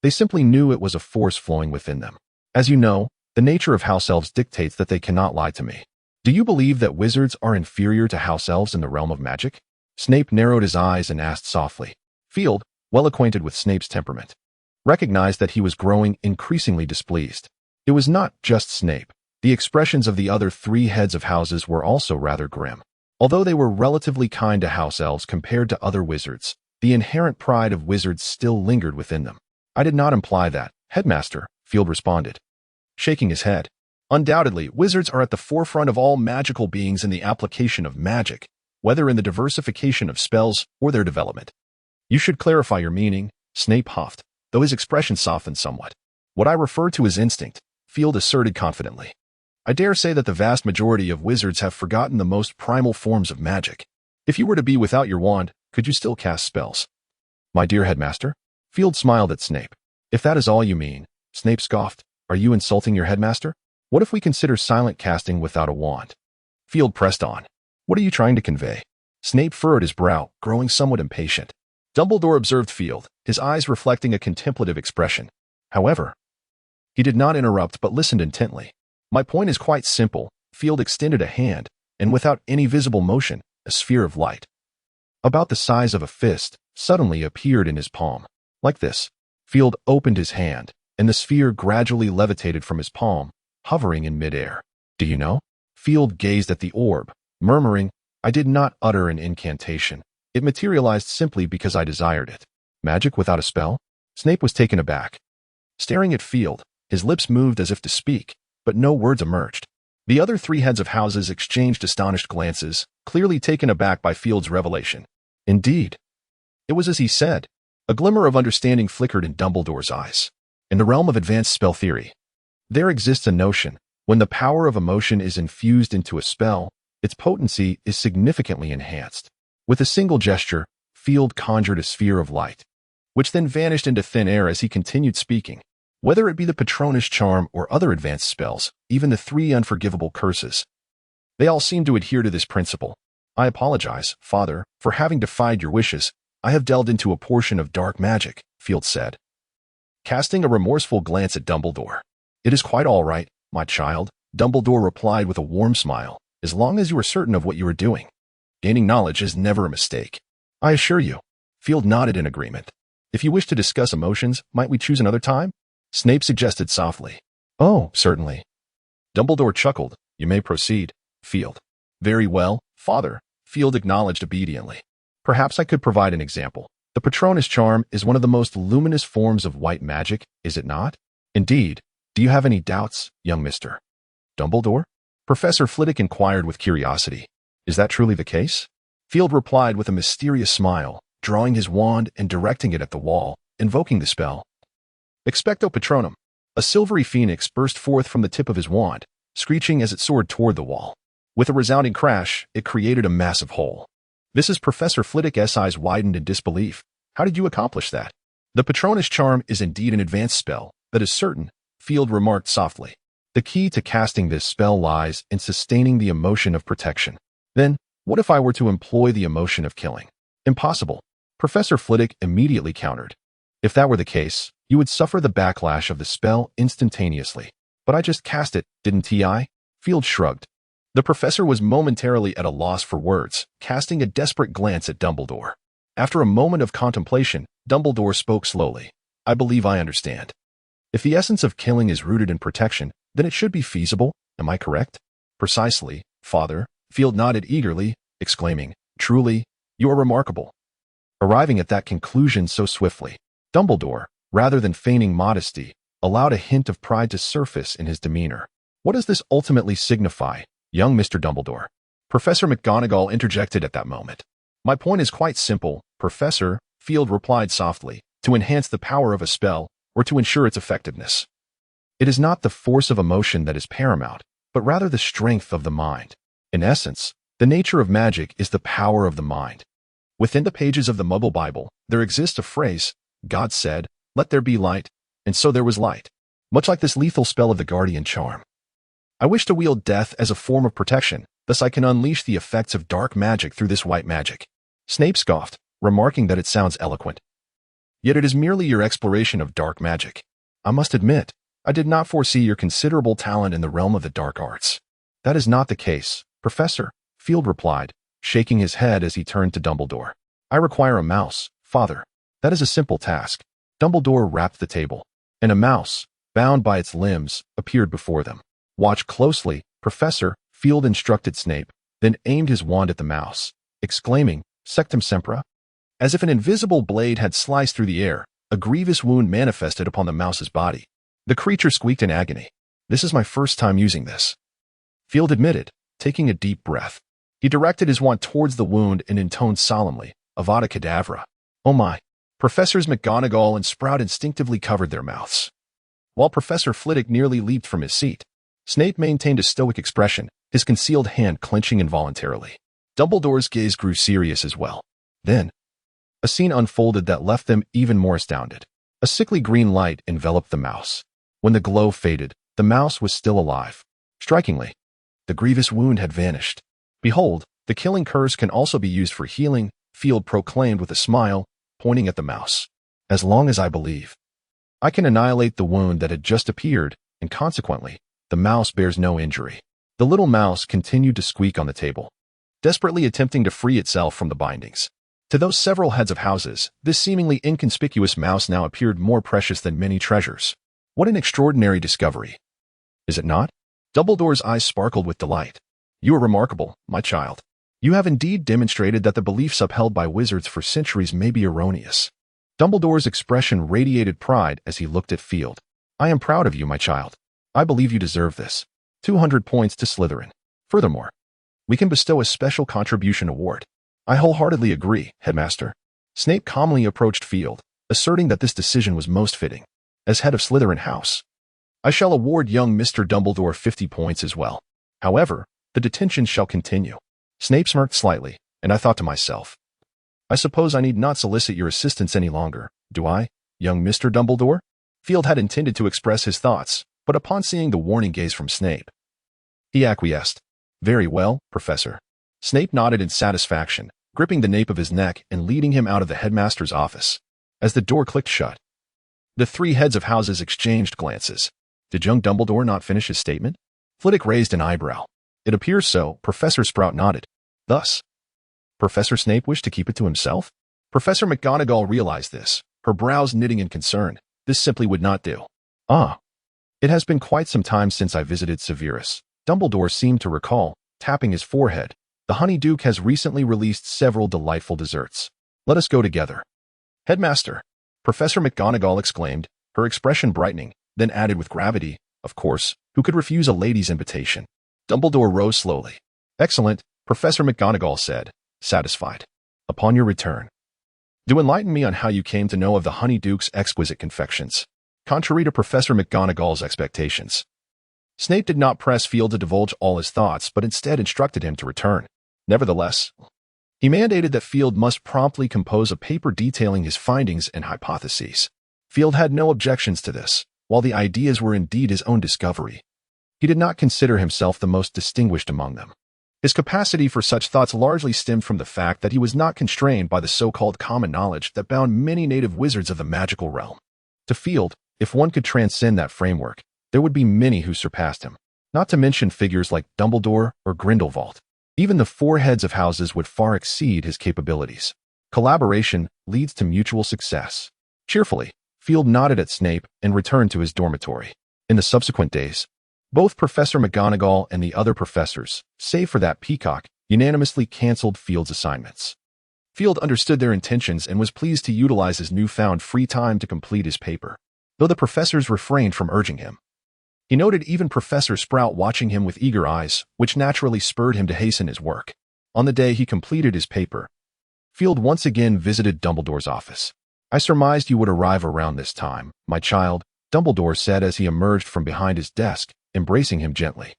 They simply knew it was a force flowing within them. As you know, the nature of house elves dictates that they cannot lie to me. Do you believe that wizards are inferior to house elves in the realm of magic? Snape narrowed his eyes and asked softly. Field, well acquainted with Snape's temperament, recognized that he was growing increasingly displeased. It was not just Snape. The expressions of the other 3 heads of houses were also rather grim. Although they were relatively kind to house elves compared to other wizards, the inherent pride of wizards still lingered within them. I did not imply that, Headmaster, Field responded, shaking his head. Undoubtedly, wizards are at the forefront of all magical beings in the application of magic, whether in the diversification of spells or their development. You should clarify your meaning, Snape huffed, though his expression softened somewhat. What I refer to as instinct, Field asserted confidently. I dare say that the vast majority of wizards have forgotten the most primal forms of magic. If you were to be without your wand, could you still cast spells? My dear Headmaster? Field smiled at Snape. If that is all you mean, Snape scoffed, are you insulting your Headmaster? What if we consider silent casting without a wand? Field pressed on. What are you trying to convey? Snape furrowed his brow, growing somewhat impatient. Dumbledore observed Field, his eyes reflecting a contemplative expression. However, he did not interrupt but listened intently. My point is quite simple. Field extended a hand, and without any visible motion, a sphere of light, about the size of a fist, suddenly appeared in his palm. Like this. Field opened his hand, and the sphere gradually levitated from his palm, hovering in midair. Do you know? Field gazed at the orb, murmuring, I did not utter an incantation. It materialized simply because I desired it. Magic without a spell? Snape was taken aback. Staring at Field, his lips moved as if to speak, but no words emerged. The other 3 heads of houses exchanged astonished glances, clearly taken aback by Field's revelation. Indeed. It was as he said. A glimmer of understanding flickered in Dumbledore's eyes. In the realm of advanced spell theory, there exists a notion, when the power of emotion is infused into a spell, its potency is significantly enhanced. With a single gesture, Field conjured a sphere of light, which then vanished into thin air as he continued speaking. Whether it be the Patronus charm or other advanced spells, even the 3 unforgivable curses, they all seem to adhere to this principle. I apologize, Father, for having defied your wishes. I have delved into a portion of dark magic, Field said, casting a remorseful glance at Dumbledore. It is quite all right, my child, Dumbledore replied with a warm smile, as long as you are certain of what you are doing. Gaining knowledge is never a mistake. I assure you. Field nodded in agreement. If you wish to discuss emotions, might we choose another time? Snape suggested softly. Oh, certainly. Dumbledore chuckled. You may proceed, Field. Very well, Father, Field acknowledged obediently. Perhaps I could provide an example. The Patronus charm is one of the most luminous forms of white magic, is it not? Indeed. Do you have any doubts, young Mr. Dumbledore? Professor Flitwick inquired with curiosity. Is that truly the case? Field replied with a mysterious smile, drawing his wand and directing it at the wall, invoking the spell. Expecto Patronum. A silvery phoenix burst forth from the tip of his wand, screeching as it soared toward the wall. With a resounding crash, it created a massive hole. This is Professor Flitwick's eyes widened in disbelief. How did you accomplish that? The Patronus charm is indeed an advanced spell, that is certain, Field remarked softly. The key to casting this spell lies in sustaining the emotion of protection. Then, what if I were to employ the emotion of killing? Impossible. Professor Flitwick immediately countered. If that were the case, you would suffer the backlash of the spell instantaneously. But I just cast it, didn't I? Field shrugged. The professor was momentarily at a loss for words, casting a desperate glance at Dumbledore. After a moment of contemplation, Dumbledore spoke slowly. I believe I understand. If the essence of killing is rooted in protection, then it should be feasible, am I correct? Precisely, Father, Field nodded eagerly, exclaiming, Truly, you are remarkable. Arriving at that conclusion so swiftly, Dumbledore, rather than feigning modesty, allowed a hint of pride to surface in his demeanor. What does this ultimately signify, young Mr. Dumbledore? Professor McGonagall interjected at that moment. My point is quite simple, Professor, Field replied softly, to enhance the power of a spell, or to ensure its effectiveness. It is not the force of emotion that is paramount, but rather the strength of the mind. In essence, the nature of magic is the power of the mind. Within the pages of the Muggle Bible, there exists a phrase, God said, let there be light, and so there was light. Much like this lethal spell of the Guardian Charm. I wish to wield death as a form of protection, thus I can unleash the effects of dark magic through this white magic. Snape scoffed, remarking that it sounds eloquent. Yet it is merely your exploration of dark magic. I must admit, I did not foresee your considerable talent in the realm of the dark arts. That is not the case, Professor, Field replied, shaking his head as he turned to Dumbledore. I require a mouse, Father. That is a simple task. Dumbledore rapped the table, and a mouse, bound by its limbs, appeared before them. Watch closely, Professor, Field instructed Snape, then aimed his wand at the mouse, exclaiming, Sectum Sempra. As if an invisible blade had sliced through the air, a grievous wound manifested upon the mouse's body. The creature squeaked in agony. This is my first time using this, Field admitted, taking a deep breath. He directed his wand towards the wound and intoned solemnly, Avada Kedavra. Oh my. Professors McGonagall and Sprout instinctively covered their mouths, while Professor Flitwick nearly leaped from his seat. Snape maintained a stoic expression, his concealed hand clenching involuntarily. Dumbledore's gaze grew serious as well. Then, a scene unfolded that left them even more astounded. A sickly green light enveloped the mouse. When the glow faded, the mouse was still alive. Strikingly, the grievous wound had vanished. Behold, the killing curse can also be used for healing, Field proclaimed with a smile, pointing at the mouse. As long as I believe, I can annihilate the wound that had just appeared, and consequently, the mouse bears no injury. The little mouse continued to squeak on the table, desperately attempting to free itself from the bindings. To those several heads of houses, this seemingly inconspicuous mouse now appeared more precious than many treasures. What an extraordinary discovery. Is it not? Dumbledore's eyes sparkled with delight. You are remarkable, my child. You have indeed demonstrated that the beliefs upheld by wizards for centuries may be erroneous. Dumbledore's expression radiated pride as he looked at Field. I am proud of you, my child. I believe you deserve this. 200 points to Slytherin. Furthermore, we can bestow a special contribution award. I wholeheartedly agree, Headmaster. Snape calmly approached Field, asserting that this decision was most fitting. As head of Slytherin House, I shall award young Mr. Dumbledore 50 points as well. However, the detention shall continue. Snape smirked slightly, and I thought to myself, I suppose I need not solicit your assistance any longer, do I, young Mr. Dumbledore? Field had intended to express his thoughts, but upon seeing the warning gaze from Snape, he acquiesced. Very well, Professor. Snape nodded in satisfaction, gripping the nape of his neck and leading him out of the headmaster's office. As the door clicked shut, the three heads of houses exchanged glances. Did young Dumbledore not finish his statement? Flitwick raised an eyebrow. It appears so, Professor Sprout nodded. Thus, Professor Snape wished to keep it to himself? Professor McGonagall realized this, her brows knitting in concern. This simply would not do. Ah. It has been quite some time since I visited Severus. Dumbledore seemed to recall, tapping his forehead. The Honeyduke has recently released several delightful desserts. Let us go together. Headmaster, Professor McGonagall exclaimed, her expression brightening, then added with gravity, of course, who could refuse a lady's invitation? Dumbledore rose slowly. Excellent, Professor McGonagall said, satisfied. Upon your return, do enlighten me on how you came to know of the Honeyduke's exquisite confections. Contrary to Professor McGonagall's expectations, Snape did not press Field to divulge all his thoughts, but instead instructed him to return. Nevertheless, he mandated that Field must promptly compose a paper detailing his findings and hypotheses. Field had no objections to this. While the ideas were indeed his own discovery, he did not consider himself the most distinguished among them. His capacity for such thoughts largely stemmed from the fact that he was not constrained by the so-called common knowledge that bound many native wizards of the magical realm. To Field, if one could transcend that framework, there would be many who surpassed him, not to mention figures like Dumbledore or Grindlevald. Even the four heads of houses would far exceed his capabilities. Collaboration leads to mutual success. Cheerfully, Field nodded at Snape and returned to his dormitory. In the subsequent days, both Professor McGonagall and the other professors, save for that peacock, unanimously canceled Field's assignments. Field understood their intentions and was pleased to utilize his newfound free time to complete his paper, though the professors refrained from urging him. He noted even Professor Sprout watching him with eager eyes, which naturally spurred him to hasten his work. On the day he completed his paper, Field once again visited Dumbledore's office. I surmised you would arrive around this time, my child, Dumbledore said as he emerged from behind his desk, embracing him gently.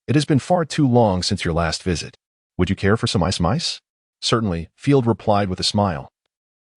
It has been far too long since your last visit. Would you care for some ice mice? Certainly, Field replied with a smile.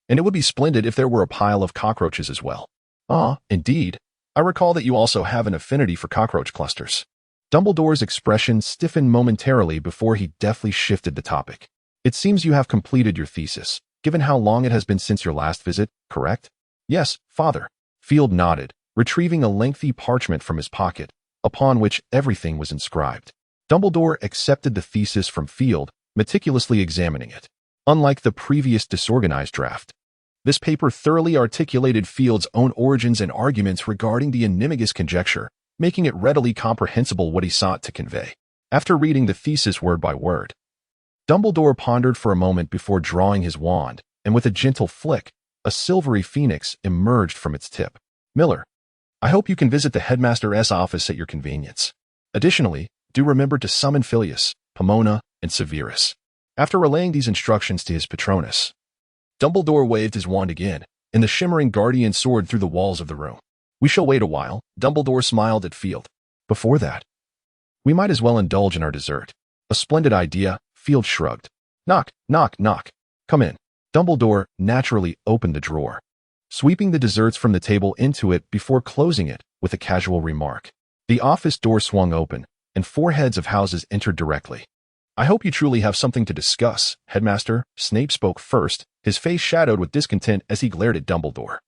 And it would be splendid if there were a pile of cockroaches as well. Ah, indeed. I recall that you also have an affinity for cockroach clusters. Dumbledore's expression stiffened momentarily before he deftly shifted the topic. It seems you have completed your thesis, given how long it has been since your last visit, correct? Yes, father. Field nodded, retrieving a lengthy parchment from his pocket, upon which everything was inscribed. Dumbledore accepted the thesis from Field, meticulously examining it. Unlike the previous disorganized draft, this paper thoroughly articulated Field's own origins and arguments regarding the enigmatic conjecture, making it readily comprehensible what he sought to convey. After reading the thesis word by word, Dumbledore pondered for a moment before drawing his wand, and with a gentle flick, a silvery phoenix emerged from its tip. Miller, I hope you can visit the headmaster's office at your convenience. Additionally, do remember to summon Filius, Pomona, and Severus. After relaying these instructions to his Patronus, Dumbledore waved his wand again, and the shimmering guardian soared through the walls of the room. We shall wait a while, Dumbledore smiled at Field. Before that, we might as well indulge in our dessert. A splendid idea, Field shrugged. Knock, knock, knock. Come in. Dumbledore naturally opened the drawer, sweeping the desserts from the table into it before closing it with a casual remark. The office door swung open, and 4 heads of houses entered directly. I hope you truly have something to discuss, Headmaster. Snape spoke first, his face shadowed with discontent as he glared at Dumbledore.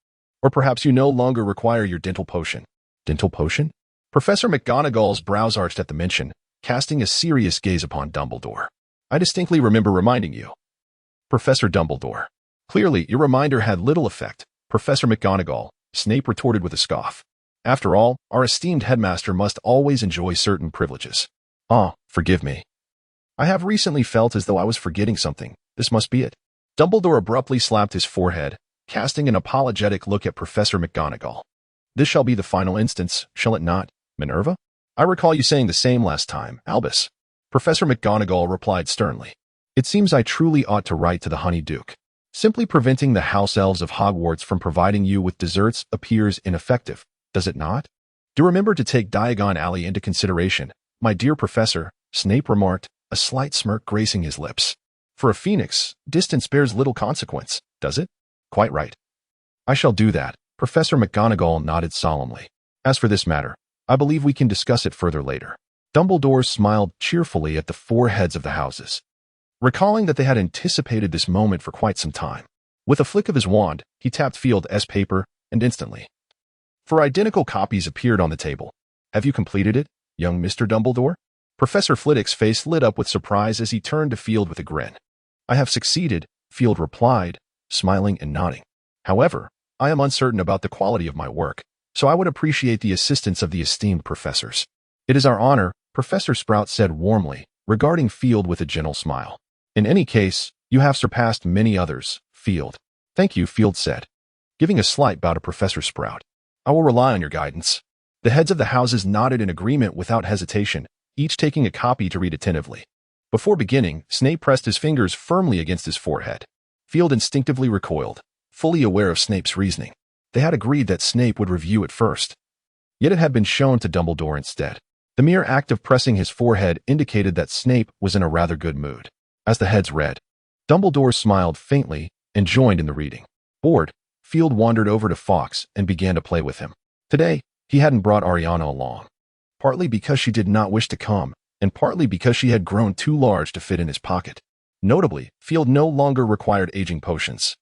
Or perhaps you no longer require your dental potion. Dental potion? Professor McGonagall's brows arched at the mention, casting a serious gaze upon Dumbledore. I distinctly remember reminding you. Professor Dumbledore. Clearly, your reminder had little effect, Professor McGonagall, Snape retorted with a scoff. After all, our esteemed headmaster must always enjoy certain privileges. Forgive me. I have recently felt as though I was forgetting something. This must be it. Dumbledore abruptly slapped his forehead, casting an apologetic look at Professor McGonagall. This shall be the final instance, shall it not, Minerva? I recall you saying the same last time, Albus. Professor McGonagall replied sternly. It seems I truly ought to write to the Honey Duke. Simply preventing the house elves of Hogwarts from providing you with desserts appears ineffective, does it not? Do remember to take Diagon Alley into consideration, my dear Professor, Snape remarked, a slight smirk gracing his lips. For a phoenix, distance bears little consequence, does it? Quite right. I shall do that, Professor McGonagall nodded solemnly. As for this matter, I believe we can discuss it further later. Dumbledore smiled cheerfully at the 4 heads of the houses, recalling that they had anticipated this moment for quite some time. With a flick of his wand, he tapped Field's paper, and instantly 4 identical copies appeared on the table. Have you completed it, young Mr. Dumbledore? Professor Flitwick's face lit up with surprise as he turned to Field with a grin. I have succeeded, Field replied, smiling and nodding. However, I am uncertain about the quality of my work, so I would appreciate the assistance of the esteemed professors. It is our honor, Professor Sprout said warmly, regarding Field with a gentle smile. In any case, you have surpassed many others, Field. Thank you, Field said, giving a slight bow to Professor Sprout. I will rely on your guidance. The heads of the houses nodded in agreement without hesitation, each taking a copy to read attentively. Before beginning, Snape pressed his fingers firmly against his forehead. Field instinctively recoiled, fully aware of Snape's reasoning. They had agreed that Snape would review it first. Yet it had been shown to Dumbledore instead. The mere act of pressing his forehead indicated that Snape was in a rather good mood. As the heads read, Dumbledore smiled faintly and joined in the reading. Bored, Field wandered over to Fawkes and began to play with him. Today, he hadn't brought Ariana along, partly because she did not wish to come, and partly because she had grown too large to fit in his pocket. Notably, Field no longer required aging potions.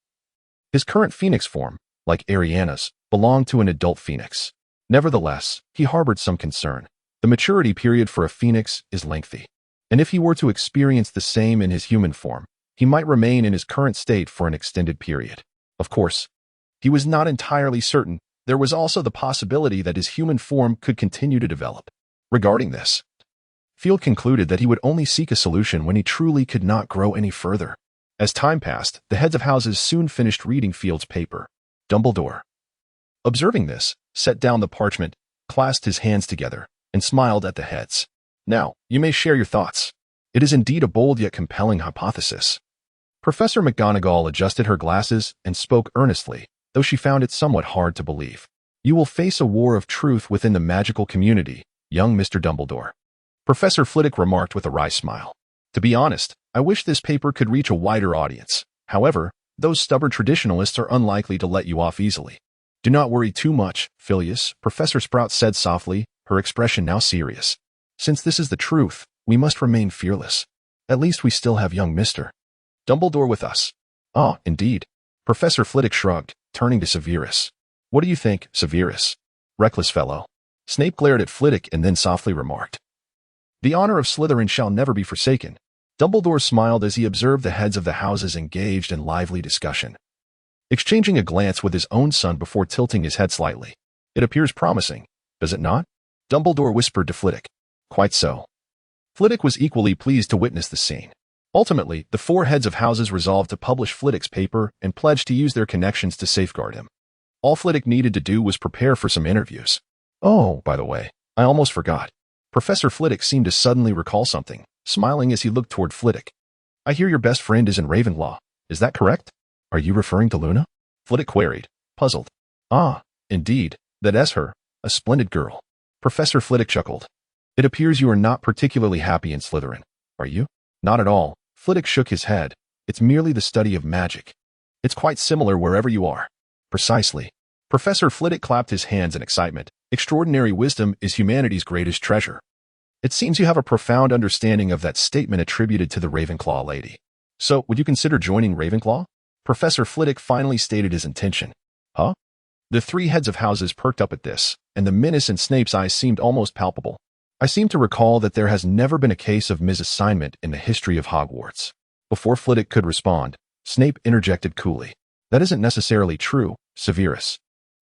His current phoenix form, like Ariana's, belonged to an adult phoenix. Nevertheless, he harbored some concern. The maturity period for a phoenix is lengthy, and if he were to experience the same in his human form, he might remain in his current state for an extended period. Of course, he was not entirely certain. There was also the possibility that his human form could continue to develop. Regarding this, Field concluded that he would only seek a solution when he truly could not grow any further. As time passed, the heads of houses soon finished reading Field's paper. Dumbledore, observing this, set down the parchment, clasped his hands together, and smiled at the heads. Now, you may share your thoughts. It is indeed a bold yet compelling hypothesis. Professor McGonagall adjusted her glasses and spoke earnestly, though she found it somewhat hard to believe. You will face a war of truth within the magical community, young Mr. Dumbledore. Professor Flitwick remarked with a wry smile. To be honest, I wish this paper could reach a wider audience. However, those stubborn traditionalists are unlikely to let you off easily. Do not worry too much, Filius, Professor Sprout said softly, her expression now serious. Since this is the truth, we must remain fearless. At least we still have young Mr. Dumbledore with us. Ah, indeed. Professor Flitwick shrugged, turning to Severus. What do you think, Severus? Reckless fellow. Snape glared at Flitwick and then softly remarked, "The honor of Slytherin shall never be forsaken." Dumbledore smiled as he observed the heads of the houses engaged in lively discussion, exchanging a glance with his own son before tilting his head slightly. "It appears promising, does it not?" Dumbledore whispered to Flitwick. "Quite so." Flitwick was equally pleased to witness the scene. Ultimately, the four heads of houses resolved to publish Flitwick's paper and pledged to use their connections to safeguard him. All Flitwick needed to do was prepare for some interviews. Oh, by the way, I almost forgot. Professor Flitwick seemed to suddenly recall something, smiling as he looked toward Flitwick. "I hear your best friend is in Ravenclaw. Is that correct?" "Are you referring to Luna?" Flitwick queried, puzzled. "Ah, indeed, that's her. A splendid girl." Professor Flitwick chuckled. "It appears you are not particularly happy in Slytherin, are you?" "Not at all." Flitwick shook his head. "It's merely the study of magic. It's quite similar wherever you are." "Precisely." Professor Flitwick clapped his hands in excitement. "Extraordinary wisdom is humanity's greatest treasure." "It seems you have a profound understanding of that statement attributed to the Ravenclaw lady. So, would you consider joining Ravenclaw?" Professor Flitwick finally stated his intention. "Huh?" The three heads of houses perked up at this, and the menace in Snape's eyes seemed almost palpable. "I seem to recall that there has never been a case of misassignment in the history of Hogwarts." Before Flitwick could respond, Snape interjected coolly. "That isn't necessarily true, Severus."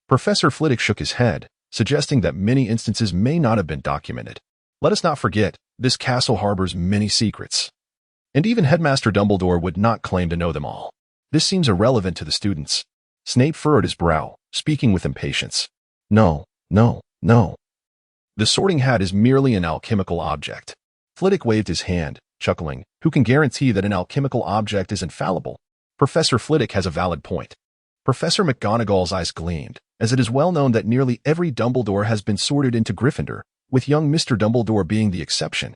Professor Flitwick shook his head, suggesting that many instances may not have been documented. "Let us not forget, this castle harbors many secrets. And even Headmaster Dumbledore would not claim to know them all. This seems irrelevant to the students." Snape furrowed his brow, speaking with impatience. No. The Sorting Hat is merely an alchemical object." Flitwick waved his hand, chuckling. "Who can guarantee that an alchemical object is infallible?" Professor Flitwick has a valid point. Professor McGonagall's eyes gleamed, as it is well known that nearly every Dumbledore has been sorted into Gryffindor, with young Mr. Dumbledore being the exception.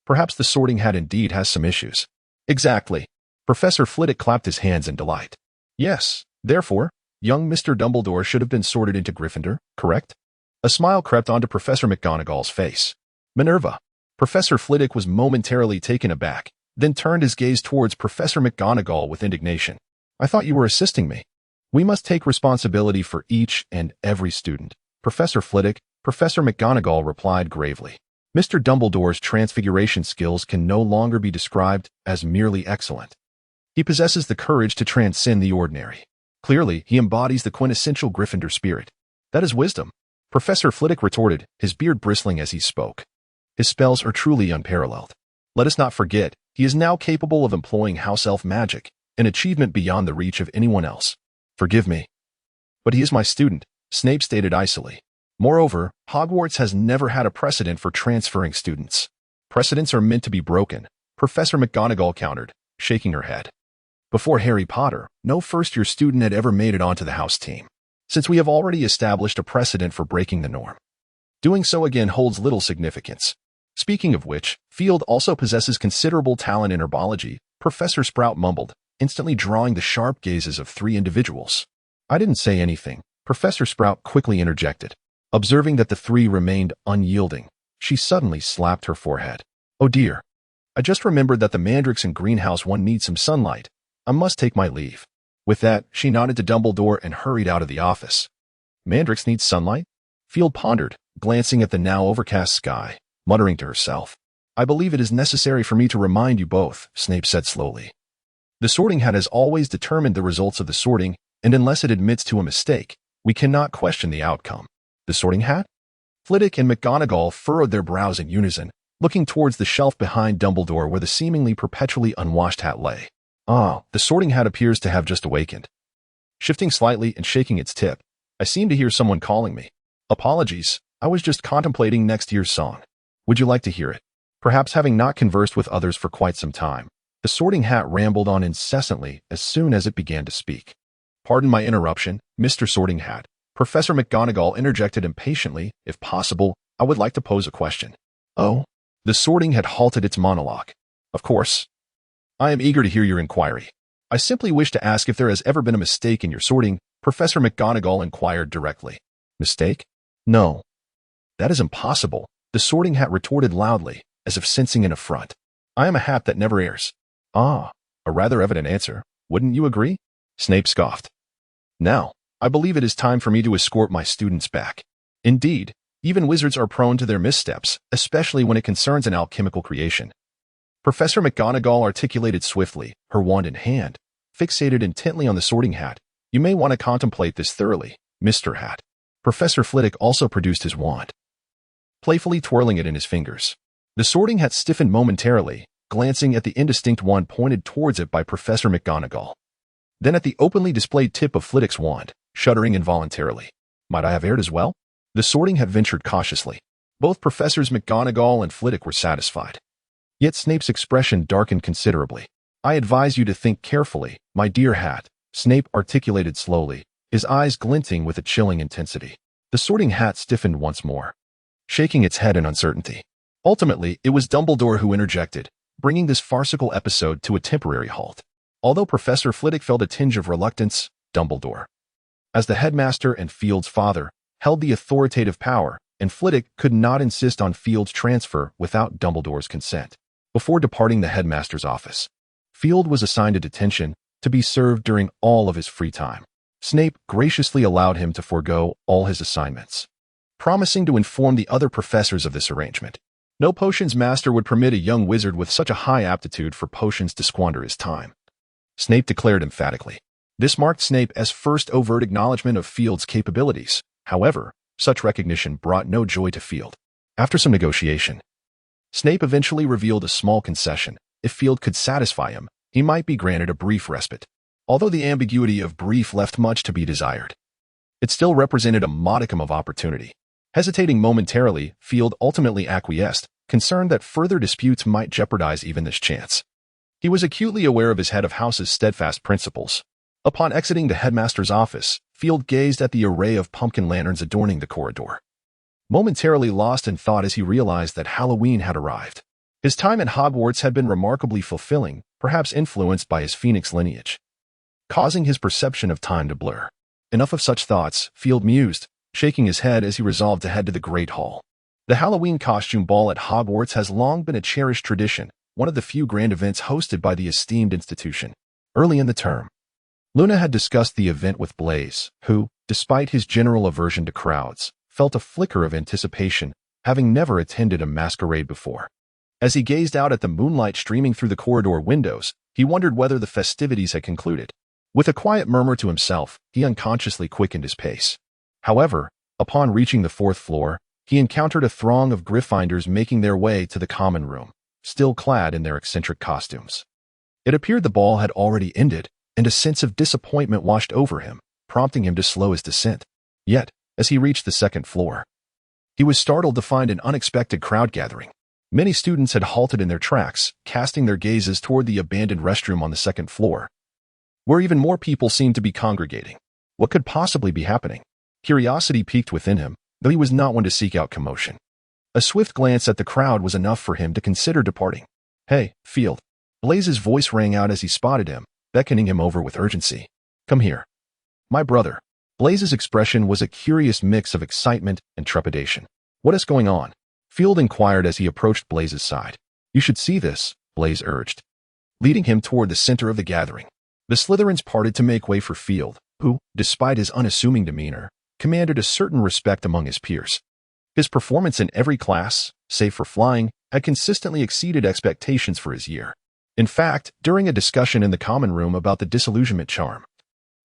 Perhaps the Sorting Hat indeed has some issues. Exactly. Professor Flitwick clapped his hands in delight. "Yes, therefore, young Mr. Dumbledore should have been sorted into Gryffindor, correct?" A smile crept onto Professor McGonagall's face. "Minerva." Professor Flitwick was momentarily taken aback, then turned his gaze towards Professor McGonagall with indignation. "I thought you were assisting me." "We must take responsibility for each and every student, Professor Flitwick," Professor McGonagall replied gravely. "Mr. Dumbledore's transfiguration skills can no longer be described as merely excellent. He possesses the courage to transcend the ordinary. Clearly, he embodies the quintessential Gryffindor spirit. That is wisdom," Professor Flitwick retorted, his beard bristling as he spoke. "His spells are truly unparalleled. Let us not forget, he is now capable of employing house elf magic, an achievement beyond the reach of anyone else. Forgive me. But he is my student," Snape stated icily. "Moreover, Hogwarts has never had a precedent for transferring students. Precedents are meant to be broken," Professor McGonagall countered, shaking her head. "Before Harry Potter, no first-year student had ever made it onto the house team. Since we have already established a precedent for breaking the norm, doing so again holds little significance. Speaking of which, Field also possesses considerable talent in herbology," Professor Sprout mumbled, instantly drawing the sharp gazes of three individuals. "I didn't say anything," Professor Sprout quickly interjected. Observing that the three remained unyielding, she suddenly slapped her forehead. "Oh dear. I just remembered that the mandrakes in Greenhouse 1 need some sunlight. I must take my leave." With that, she nodded to Dumbledore and hurried out of the office. "Mandrakes need sunlight?" Field pondered, glancing at the now overcast sky, muttering to herself. "I believe it is necessary for me to remind you both," Snape said slowly. "The Sorting Hat has always determined the results of the sorting, and unless it admits to a mistake, we cannot question the outcome." "The Sorting Hat?" Flitwick and McGonagall furrowed their brows in unison, looking towards the shelf behind Dumbledore where the seemingly perpetually unwashed hat lay. "Ah, the Sorting Hat appears to have just awakened." Shifting slightly and shaking its tip, "I seem to hear someone calling me. Apologies, I was just contemplating next year's song. Would you like to hear it?" Perhaps having not conversed with others for quite some time, the Sorting Hat rambled on incessantly as soon as it began to speak. "Pardon my interruption, Mr. Sorting Hat," Professor McGonagall interjected impatiently. "If possible, I would like to pose a question." "Oh?" The sorting had halted its monologue. "Of course. I am eager to hear your inquiry. I simply wish to ask if there has ever been a mistake in your sorting," Professor McGonagall inquired directly. "Mistake? No. That is impossible," the Sorting Hat retorted loudly, as if sensing an affront. "I am a hat that never errs." "Ah, a rather evident answer. Wouldn't you agree?" Snape scoffed. "Now, I believe it is time for me to escort my students back. Indeed, even wizards are prone to their missteps, especially when it concerns an alchemical creation. Professor McGonagall articulated swiftly, her wand in hand, fixated intently on the Sorting Hat. You may want to contemplate this thoroughly, Mr. Hat. Professor Flitwick also produced his wand, playfully twirling it in his fingers. The Sorting Hat stiffened momentarily, glancing at the indistinct wand pointed towards it by Professor McGonagall. Then at the openly displayed tip of Flitwick's wand, shuddering involuntarily. Might I have erred as well? The Sorting Hat ventured cautiously. Both Professors McGonagall and Flitwick were satisfied. Yet Snape's expression darkened considerably. I advise you to think carefully, my dear Hat, Snape articulated slowly, his eyes glinting with a chilling intensity. The Sorting Hat stiffened once more, shaking its head in uncertainty. Ultimately, it was Dumbledore who interjected, bringing this farcical episode to a temporary halt. Although Professor Flitwick felt a tinge of reluctance, Dumbledore, as the headmaster and Field's father, held the authoritative power, and Flitwick could not insist on Field's transfer without Dumbledore's consent. Before departing the headmaster's office, Field was assigned a detention to be served during all of his free time. Snape graciously allowed him to forego all his assignments, promising to inform the other professors of this arrangement. No potions master would permit a young wizard with such a high aptitude for potions to squander his time, Snape declared emphatically. This marked Snape's first overt acknowledgement of Field's capabilities. However, such recognition brought no joy to Field. After some negotiation, Snape eventually revealed a small concession. If Field could satisfy him, he might be granted a brief respite. Although the ambiguity of brief left much to be desired, it still represented a modicum of opportunity. Hesitating momentarily, Field ultimately acquiesced, concerned that further disputes might jeopardize even this chance. He was acutely aware of his head of house's steadfast principles. Upon exiting the headmaster's office, Field gazed at the array of pumpkin lanterns adorning the corridor, momentarily lost in thought as he realized that Halloween had arrived. His time at Hogwarts had been remarkably fulfilling, perhaps influenced by his Phoenix lineage, causing his perception of time to blur. Enough of such thoughts, Field mused, shaking his head as he resolved to head to the Great Hall. The Halloween costume ball at Hogwarts has long been a cherished tradition, one of the few grand events hosted by the esteemed institution. Early in the term, Luna had discussed the event with Blaise, who, despite his general aversion to crowds, felt a flicker of anticipation, having never attended a masquerade before. As he gazed out at the moonlight streaming through the corridor windows, he wondered whether the festivities had concluded. With a quiet murmur to himself, he unconsciously quickened his pace. However, upon reaching the 4th floor, he encountered a throng of Gryffindors making their way to the common room, still clad in their eccentric costumes. It appeared the ball had already ended, and a sense of disappointment washed over him, prompting him to slow his descent. Yet, as he reached the 2nd floor, he was startled to find an unexpected crowd gathering. Many students had halted in their tracks, casting their gazes toward the abandoned restroom on the 2nd floor, where even more people seemed to be congregating. What could possibly be happening? Curiosity piqued within him, though he was not one to seek out commotion. A swift glance at the crowd was enough for him to consider departing. Hey, Field. Blaise's voice rang out as he spotted him, beckoning him over with urgency. Come here. My brother. Blaise's expression was a curious mix of excitement and trepidation. What is going on? Field inquired as he approached Blaise's side. You should see this, Blaise urged, leading him toward the center of the gathering. The Slytherins parted to make way for Field, who, despite his unassuming demeanor, commanded a certain respect among his peers. His performance in every class, save for flying, had consistently exceeded expectations for his year. In fact, during a discussion in the common room about the disillusionment charm,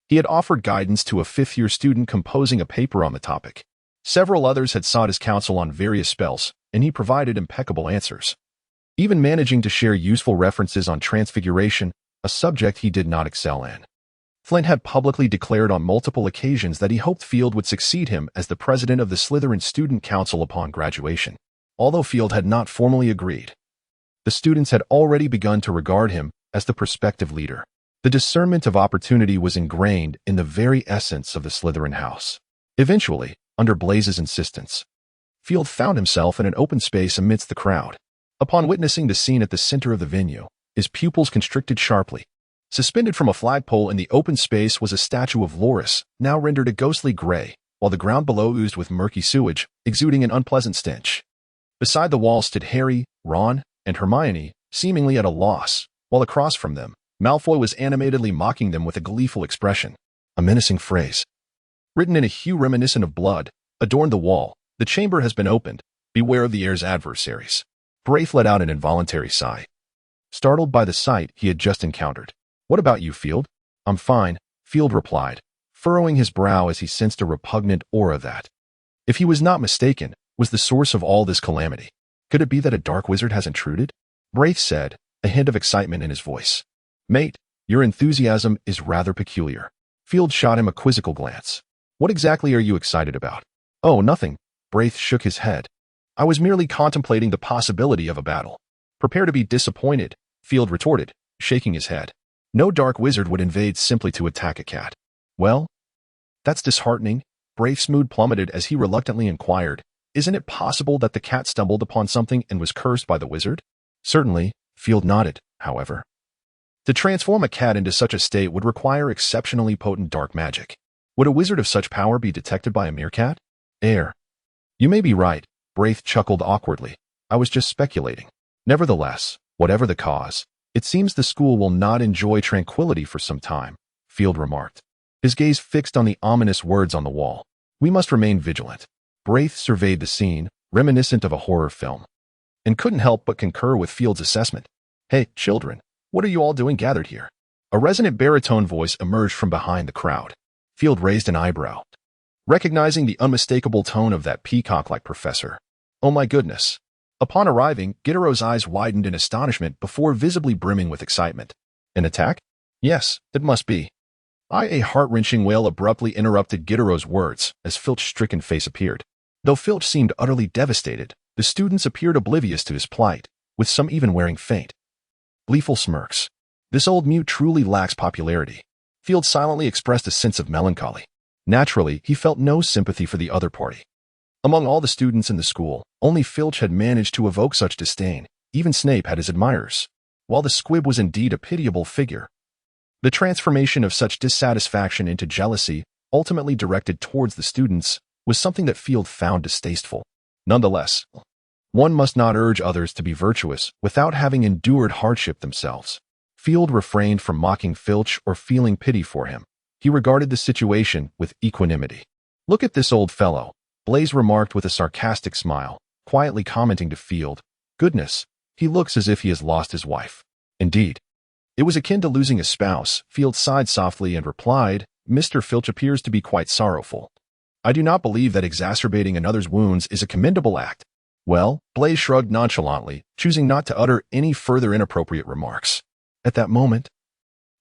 he had offered guidance to a 5th-year student composing a paper on the topic. Several others had sought his counsel on various spells, and he provided impeccable answers, even managing to share useful references on transfiguration, a subject he did not excel in. Flint had publicly declared on multiple occasions that he hoped Field would succeed him as the president of the Slytherin Student Council upon graduation. Although Field had not formally agreed, the students had already begun to regard him as the prospective leader. The discernment of opportunity was ingrained in the very essence of the Slytherin house. Eventually, under Blaise's insistence, Field found himself in an open space amidst the crowd. Upon witnessing the scene at the center of the venue, his pupils constricted sharply. Suspended from a flagpole in the open space was a statue of Loris, now rendered a ghostly gray, while the ground below oozed with murky sewage, exuding an unpleasant stench. Beside the wall stood Harry, Ron, and Hermione, seemingly at a loss, while across from them, Malfoy was animatedly mocking them with a gleeful expression. A menacing phrase. Written in a hue reminiscent of blood, adorned the wall. The chamber has been opened. Beware of the heir's adversaries. Braith let out an involuntary sigh, startled by the sight he had just encountered. What about you, Field? I'm fine, Field replied, furrowing his brow as he sensed a repugnant aura that, if he was not mistaken, was the source of all this calamity. Could it be that a dark wizard has intruded? Braith said, a hint of excitement in his voice. Mate, your enthusiasm is rather peculiar. Field shot him a quizzical glance. What exactly are you excited about? Oh, nothing. Braith shook his head. I was merely contemplating the possibility of a battle. Prepare to be disappointed, Field retorted, shaking his head. No dark wizard would invade simply to attack a cat. Well, that's disheartening. Braith's mood plummeted as he reluctantly inquired, isn't it possible that the cat stumbled upon something and was cursed by the wizard? Certainly, Field nodded, however. To transform a cat into such a state would require exceptionally potent dark magic. Would a wizard of such power be detected by a meerkat? You may be right, Braith chuckled awkwardly. I was just speculating. Nevertheless, whatever the cause, it seems the school will not enjoy tranquility for some time, Field remarked, his gaze fixed on the ominous words on the wall. We must remain vigilant. Braith surveyed the scene, reminiscent of a horror film, and couldn't help but concur with Field's assessment. Hey, children, what are you all doing gathered here? A resonant baritone voice emerged from behind the crowd. Field raised an eyebrow, recognizing the unmistakable tone of that peacock-like professor. Oh my goodness. Upon arriving, Gittero's eyes widened in astonishment before visibly brimming with excitement. An attack? Yes, it must be. A heart-wrenching wail abruptly interrupted Gittero's words as Filch's stricken face appeared. Though Filch seemed utterly devastated, the students appeared oblivious to his plight, with some even wearing faint, gleeful smirks. This old mute truly lacks popularity. Field silently expressed a sense of melancholy. Naturally, he felt no sympathy for the other party. Among all the students in the school, only Filch had managed to evoke such disdain. Even Snape had his admirers. While the squib was indeed a pitiable figure, the transformation of such dissatisfaction into jealousy, ultimately directed towards the students, was something that Field found distasteful. Nonetheless, one must not urge others to be virtuous without having endured hardship themselves. Field refrained from mocking Filch or feeling pity for him. He regarded the situation with equanimity. Look at this old fellow, Blaise remarked with a sarcastic smile, quietly commenting to Field, goodness, he looks as if he has lost his wife. Indeed. It was akin to losing a spouse. Field sighed softly and replied, Mr. Filch appears to be quite sorrowful. I do not believe that exacerbating another's wounds is a commendable act. Well, Blaise shrugged nonchalantly, choosing not to utter any further inappropriate remarks. At that moment,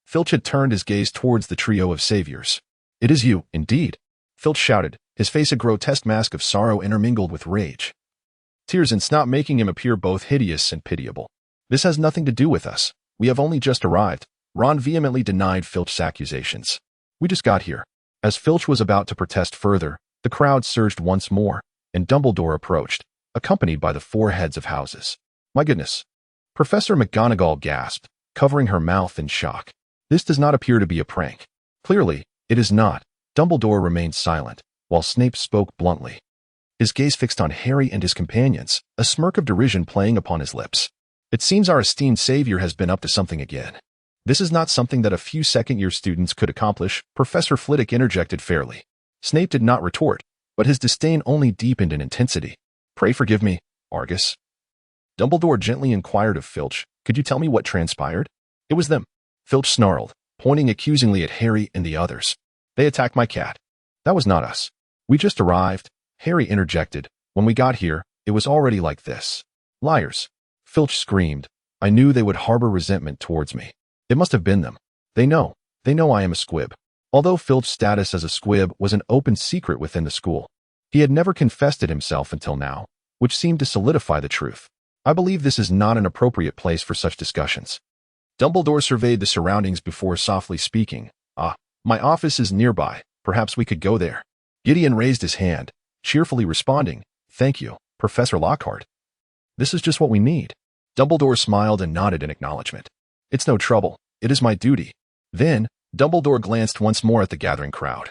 Filch had turned his gaze towards the trio of saviors. It is you, indeed, Filch shouted, his face a grotesque mask of sorrow intermingled with rage. Tears and snot making him appear both hideous and pitiable. This has nothing to do with us. We have only just arrived. Ron vehemently denied Filch's accusations. We just got here. As Filch was about to protest further, the crowd surged once more, and Dumbledore approached, accompanied by the 4 heads of houses. My goodness. Professor McGonagall gasped, covering her mouth in shock. This does not appear to be a prank. Clearly, it is not. Dumbledore remained silent, while Snape spoke bluntly, his gaze fixed on Harry and his companions, a smirk of derision playing upon his lips. It seems our esteemed savior has been up to something again. This is not something that a few second-year students could accomplish, Professor Flitwick interjected fairly. Snape did not retort, but his disdain only deepened in intensity. Pray forgive me, Argus. Dumbledore gently inquired of Filch, could you tell me what transpired? It was them. Filch snarled, pointing accusingly at Harry and the others. They attacked my cat. That was not us. We just arrived, Harry interjected. When we got here, it was already like this. Liars. Filch screamed. I knew they would harbor resentment towards me. It must have been them. They know I am a squib. Although Filch's status as a squib was an open secret within the school, he had never confessed it himself until now, which seemed to solidify the truth. I believe this is not an appropriate place for such discussions. Dumbledore surveyed the surroundings before softly speaking. My office is nearby. Perhaps we could go there. Gideon raised his hand, cheerfully responding, thank you, Professor Lockhart. This is just what we need. Dumbledore smiled and nodded in acknowledgement. It's no trouble. It is my duty. Then, Dumbledore glanced once more at the gathering crowd.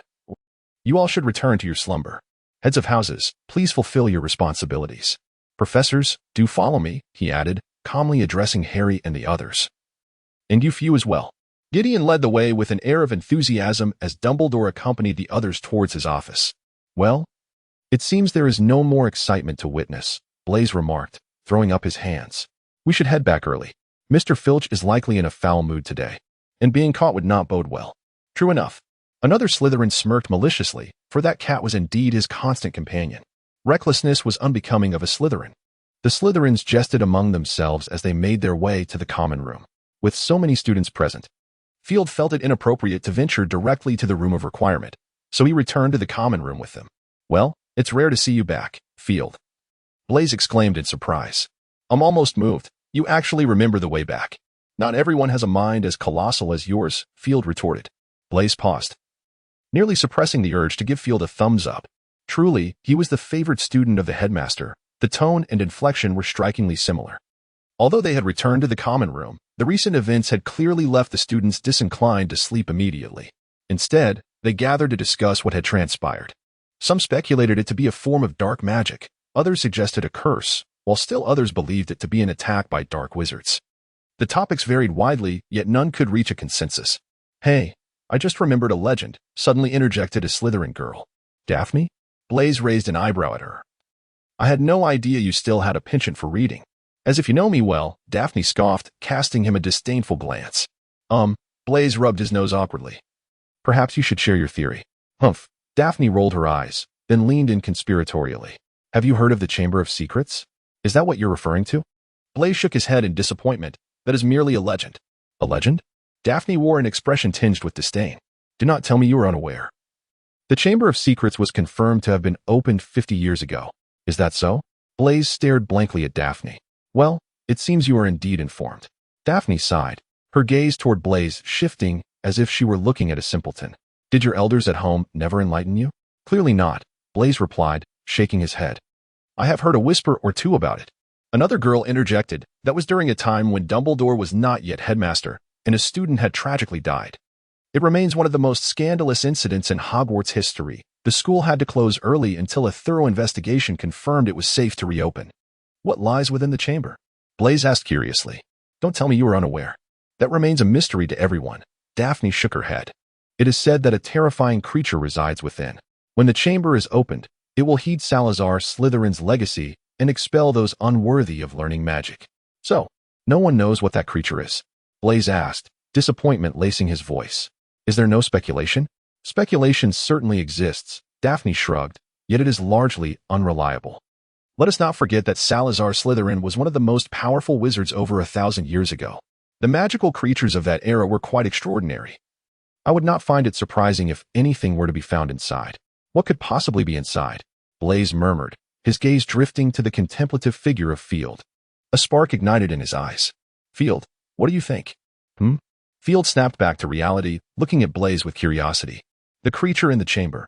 You all should return to your slumber. Heads of houses, please fulfill your responsibilities. Professors, do follow me, he added, calmly addressing Harry and the others. And you few as well. Gideon led the way with an air of enthusiasm as Dumbledore accompanied the others towards his office. Well, it seems there is no more excitement to witness, Blaise remarked, throwing up his hands. We should head back early. Mr. Filch is likely in a foul mood today, and being caught would not bode well. True enough. Another Slytherin smirked maliciously, for that cat was indeed his constant companion. Recklessness was unbecoming of a Slytherin. The Slytherins jested among themselves as they made their way to the common room. With so many students present, Field felt it inappropriate to venture directly to the room of requirement, so he returned to the common room with them. Well, it's rare to see you back, Field. Blaise exclaimed in surprise. I'm almost moved. You actually remember the way back. Not everyone has a mind as colossal as yours, Field retorted. Blaise paused, nearly suppressing the urge to give Field a thumbs up. Truly, he was the favorite student of the headmaster. The tone and inflection were strikingly similar. Although they had returned to the common room, the recent events had clearly left the students disinclined to sleep immediately. Instead, they gathered to discuss what had transpired. Some speculated it to be a form of dark magic, others suggested a curse, while still others believed it to be an attack by dark wizards. The topics varied widely, yet none could reach a consensus. Hey, I just remembered a legend, suddenly interjected a Slytherin girl. Daphne? Blaise raised an eyebrow at her. I had no idea you still had a penchant for reading. As if you know me well, Daphne scoffed, casting him a disdainful glance. Blaise rubbed his nose awkwardly. Perhaps you should share your theory. Humph. Daphne rolled her eyes, then leaned in conspiratorially. Have you heard of the Chamber of Secrets? Is that what you're referring to? Blaise shook his head in disappointment. That is merely a legend. A legend? Daphne wore an expression tinged with disdain. Do not tell me you are unaware. The Chamber of Secrets was confirmed to have been opened 50 years ago. Is that so? Blaise stared blankly at Daphne. Well, it seems you are indeed informed. Daphne sighed, her gaze toward Blaise shifting as if she were looking at a simpleton. Did your elders at home never enlighten you? Clearly not, Blaise replied, shaking his head. I have heard a whisper or two about it. Another girl interjected. That was during a time when Dumbledore was not yet headmaster, and a student had tragically died. It remains one of the most scandalous incidents in Hogwarts history. The school had to close early until a thorough investigation confirmed it was safe to reopen. What lies within the chamber? Blaise asked curiously. Don't tell me you are unaware. That remains a mystery to everyone. Daphne shook her head. It is said that a terrifying creature resides within. When the chamber is opened, it will heed Salazar Slytherin's legacy and expel those unworthy of learning magic. So, no one knows what that creature is? Blaise asked, disappointment lacing his voice. Is there no speculation? Speculation certainly exists, Daphne shrugged, yet it is largely unreliable. Let us not forget that Salazar Slytherin was one of the most powerful wizards over 1,000 years ago. The magical creatures of that era were quite extraordinary. I would not find it surprising if anything were to be found inside. What could possibly be inside? Blaise murmured, his gaze drifting to the contemplative figure of Field. A spark ignited in his eyes. Field, what do you think? Field snapped back to reality, looking at Blaise with curiosity. The creature in the chamber.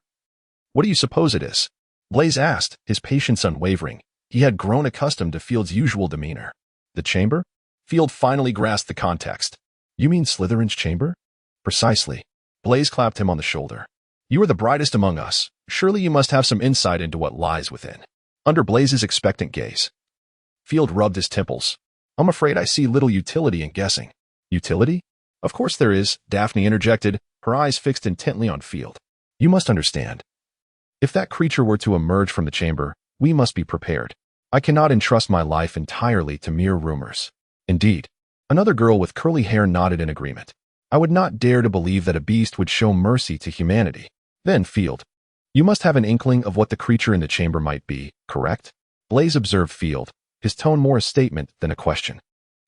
What do you suppose it is? Blaise asked, his patience unwavering. He had grown accustomed to Field's usual demeanor. The chamber? Field finally grasped the context. You mean Slytherin's chamber? Precisely. Blaise clapped him on the shoulder. You are the brightest among us. Surely you must have some insight into what lies within. Under Blaise's expectant gaze, Field rubbed his temples. I'm afraid I see little utility in guessing. Utility? Of course there is, Daphne interjected, her eyes fixed intently on Field. You must understand. If that creature were to emerge from the chamber, we must be prepared. I cannot entrust my life entirely to mere rumors. Indeed. Another girl with curly hair nodded in agreement. I would not dare to believe that a beast would show mercy to humanity. Then, Field, you must have an inkling of what the creature in the chamber might be, correct? Blaise observed Field, his tone more a statement than a question.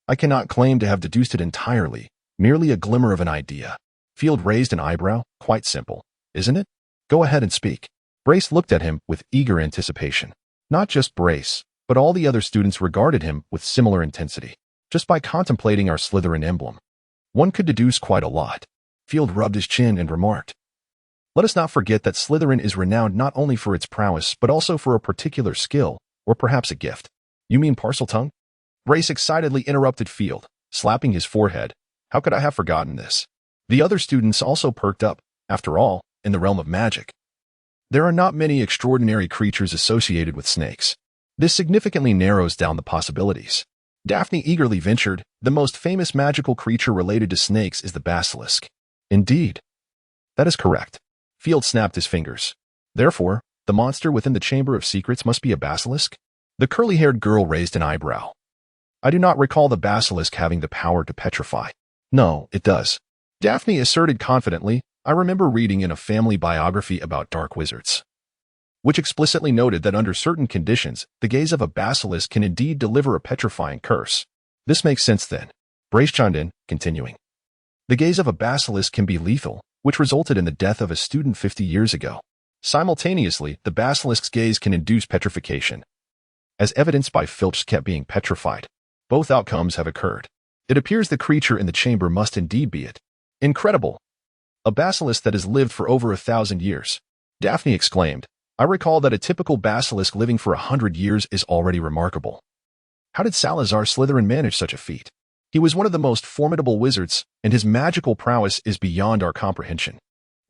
I cannot claim to have deduced it entirely, merely a glimmer of an idea. Field raised an eyebrow. Quite simple, isn't it? Go ahead and speak. Brace looked at him with eager anticipation. Not just Brace, but all the other students regarded him with similar intensity. Just by contemplating our Slytherin emblem, one could deduce quite a lot. Field rubbed his chin and remarked. Let us not forget that Slytherin is renowned not only for its prowess, but also for a particular skill, or perhaps a gift. You mean Parseltongue? Brace excitedly interrupted Field, slapping his forehead. How could I have forgotten this? The other students also perked up. After all, in the realm of magic, there are not many extraordinary creatures associated with snakes. This significantly narrows down the possibilities. Daphne eagerly ventured, "The most famous magical creature related to snakes is the basilisk." "Indeed." "That is correct." Field snapped his fingers. "Therefore, the monster within the Chamber of Secrets must be a basilisk?" The curly-haired girl raised an eyebrow. "I do not recall the basilisk having the power to petrify." "No, it does," Daphne asserted confidently. "I remember reading in a family biography about dark wizards, which explicitly noted that under certain conditions, the gaze of a basilisk can indeed deliver a petrifying curse." "This makes sense then," Brace chimed in, continuing. "The gaze of a basilisk can be lethal, which resulted in the death of a student 50 years ago. Simultaneously, the basilisk's gaze can induce petrification, as evidenced by Filch kept being petrified. Both outcomes have occurred. It appears the creature in the chamber must indeed be it." "Incredible! A basilisk that has lived for over 1,000 years," Daphne exclaimed. "I recall that a typical basilisk living for 100 years is already remarkable. How did Salazar Slytherin manage such a feat? He was one of the most formidable wizards, and his magical prowess is beyond our comprehension."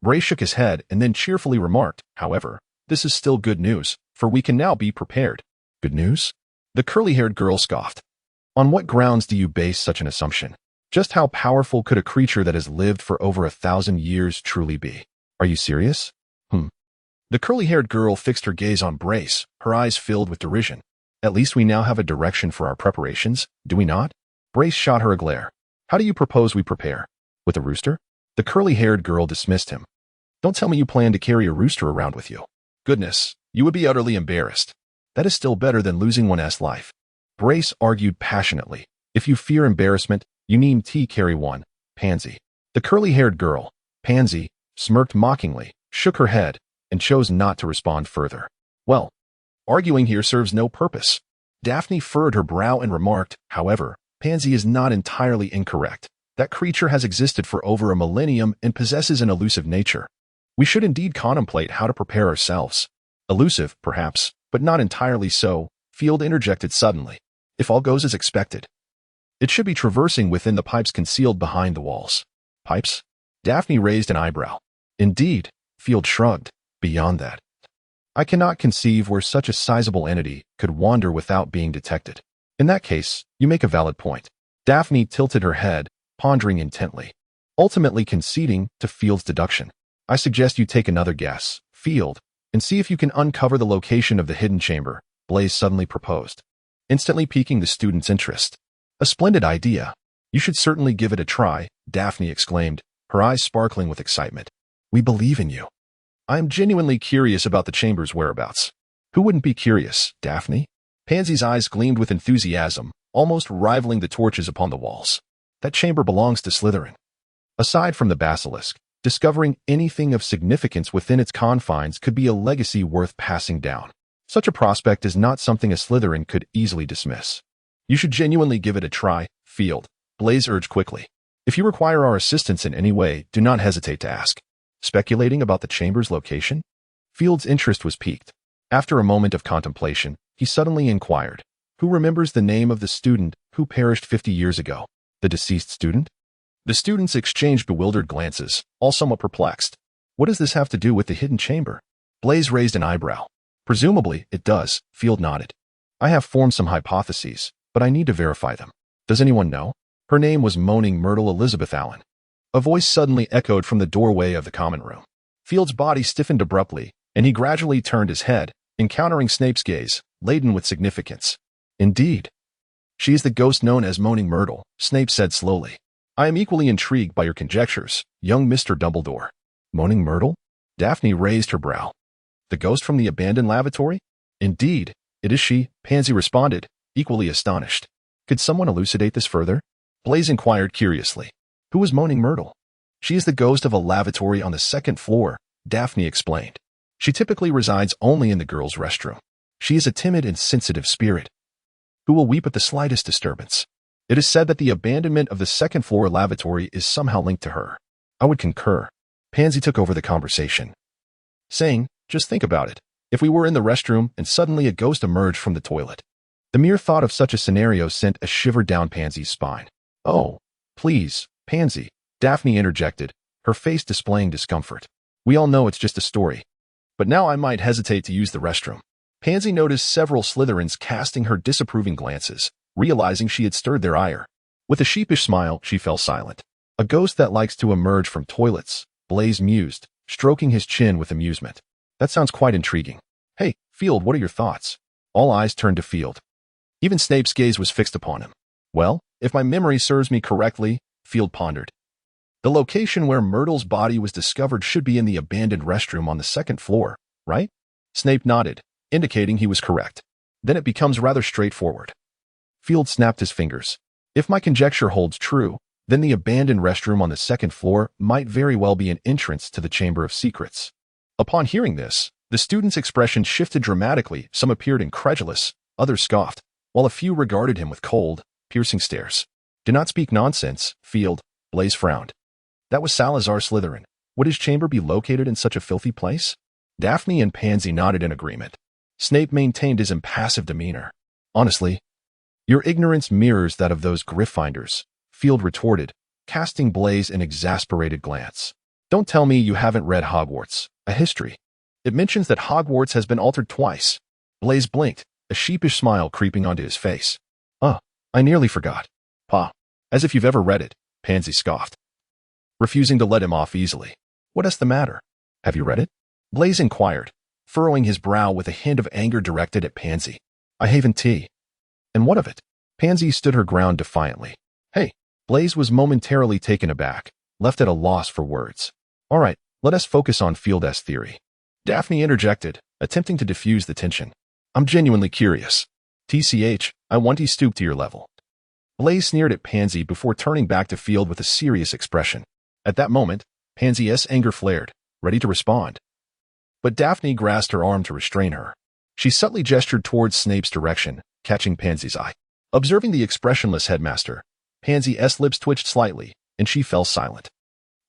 Bray shook his head and then cheerfully remarked, "However, this is still good news, for we can now be prepared." "Good news?" The curly-haired girl scoffed. "On what grounds do you base such an assumption? Just how powerful could a creature that has lived for over 1,000 years truly be? Are you serious?" The curly-haired girl fixed her gaze on Brace, her eyes filled with derision. "At least we now have a direction for our preparations, do we not?" Brace shot her a glare. "How do you propose we prepare? With a rooster?" The curly-haired girl dismissed him. "Don't tell me you plan to carry a rooster around with you. Goodness, you would be utterly embarrassed. That is still better than losing one's life." Brace argued passionately. "If you fear embarrassment, you need to carry one, Pansy." The curly-haired girl, Pansy, smirked mockingly, shook her head, and chose not to respond further. "Well, arguing here serves no purpose." Daphne furrowed her brow and remarked, "However, Pansy is not entirely incorrect. That creature has existed for over a millennium and possesses an elusive nature. We should indeed contemplate how to prepare ourselves." "Elusive, perhaps, but not entirely so," Field interjected suddenly. "If all goes as expected, it should be traversing within the pipes concealed behind the walls." "Pipes?" Daphne raised an eyebrow. "Indeed," Field shrugged. "Beyond that, I cannot conceive where such a sizable entity could wander without being detected." "In that case, you make a valid point." Daphne tilted her head, pondering intently, ultimately conceding to Field's deduction. "I suggest you take another guess, Field, and see if you can uncover the location of the hidden chamber," Blaise suddenly proposed, instantly piquing the student's interest. "A splendid idea. You should certainly give it a try," Daphne exclaimed, her eyes sparkling with excitement. "We believe in you." "I am genuinely curious about the chamber's whereabouts." "Who wouldn't be curious, Daphne?" Pansy's eyes gleamed with enthusiasm, almost rivaling the torches upon the walls. "That chamber belongs to Slytherin. Aside from the basilisk, discovering anything of significance within its confines could be a legacy worth passing down. Such a prospect is not something a Slytherin could easily dismiss." "You should genuinely give it a try, Field," Blaise urged quickly. "If you require our assistance in any way, do not hesitate to ask." Speculating about the chamber's location? Field's interest was piqued. After a moment of contemplation, he suddenly inquired, "Who remembers the name of the student who perished 50 years ago?" "The deceased student?" The students exchanged bewildered glances, all somewhat perplexed. "What does this have to do with the hidden chamber?" Blaise raised an eyebrow. "Presumably, it does," Field nodded. "I have formed some hypotheses, but I need to verify them." "Does anyone know?" "Her name was Moaning Myrtle Elizabeth Allen." A voice suddenly echoed from the doorway of the common room. Field's body stiffened abruptly, and he gradually turned his head, encountering Snape's gaze, laden with significance. "Indeed. She is the ghost known as Moaning Myrtle," Snape said slowly. "I am equally intrigued by your conjectures, young Mr. Dumbledore." "Moaning Myrtle?" Daphne raised her brow. "The ghost from the abandoned lavatory?" "Indeed, it is she," Pansy responded, equally astonished. "Could someone elucidate this further?" Blaise inquired curiously. "Who is Moaning Myrtle?" "She is the ghost of a lavatory on the 2nd floor," Daphne explained. "She typically resides only in the girls' restroom. She is a timid and sensitive spirit who will weep at the slightest disturbance. It is said that the abandonment of the 2nd floor lavatory is somehow linked to her." "I would concur." Pansy took over the conversation, saying, "Just think about it. If we were in the restroom and suddenly a ghost emerged from the toilet." The mere thought of such a scenario sent a shiver down Pansy's spine. "Oh, please, Pansy," Daphne interjected, her face displaying discomfort. "We all know it's just a story. But now I might hesitate to use the restroom." Pansy noticed several Slytherins casting her disapproving glances, realizing she had stirred their ire. With a sheepish smile, she fell silent. A ghost that likes to emerge from toilets, Blaise mused, stroking his chin with amusement. That sounds quite intriguing. Hey, Field, what are your thoughts? All eyes turned to Field. Even Snape's gaze was fixed upon him. Well, if my memory serves me correctly, Field pondered. The location where Myrtle's body was discovered should be in the abandoned restroom on the second floor, right? Snape nodded, indicating he was correct. Then it becomes rather straightforward. Field snapped his fingers. If my conjecture holds true, then the abandoned restroom on the second floor might very well be an entrance to the Chamber of Secrets. Upon hearing this, the students' expression shifted dramatically. Some appeared incredulous, others scoffed, while a few regarded him with cold, piercing stares. Do not speak nonsense, Field, Blaise frowned. That was Salazar Slytherin. Would his chamber be located in such a filthy place? Daphne and Pansy nodded in agreement. Snape maintained his impassive demeanor. Honestly, your ignorance mirrors that of those Gryffindors, Field retorted, casting Blaise an exasperated glance. Don't tell me you haven't read Hogwarts, a history. It mentions that Hogwarts has been altered twice. Blaise blinked, a sheepish smile creeping onto his face. I nearly forgot. Pa, as if you've ever read it, Pansy scoffed, refusing to let him off easily. What's the matter? Have you read it? Blaise inquired, furrowing his brow with a hint of anger directed at Pansy. I haven't tea. And what of it? Pansy stood her ground defiantly. Hey, Blaise was momentarily taken aback, left at a loss for words. All right, let us focus on Field's theory. Daphne interjected, attempting to diffuse the tension. I'm genuinely curious. TCH, I want to stoop to your level. Blaise sneered at Pansy before turning back to Field with a serious expression. At that moment, Pansy's anger flared, ready to respond. But Daphne grasped her arm to restrain her. She subtly gestured towards Snape's direction, catching Pansy's eye. Observing the expressionless headmaster, Pansy's lips twitched slightly, and she fell silent.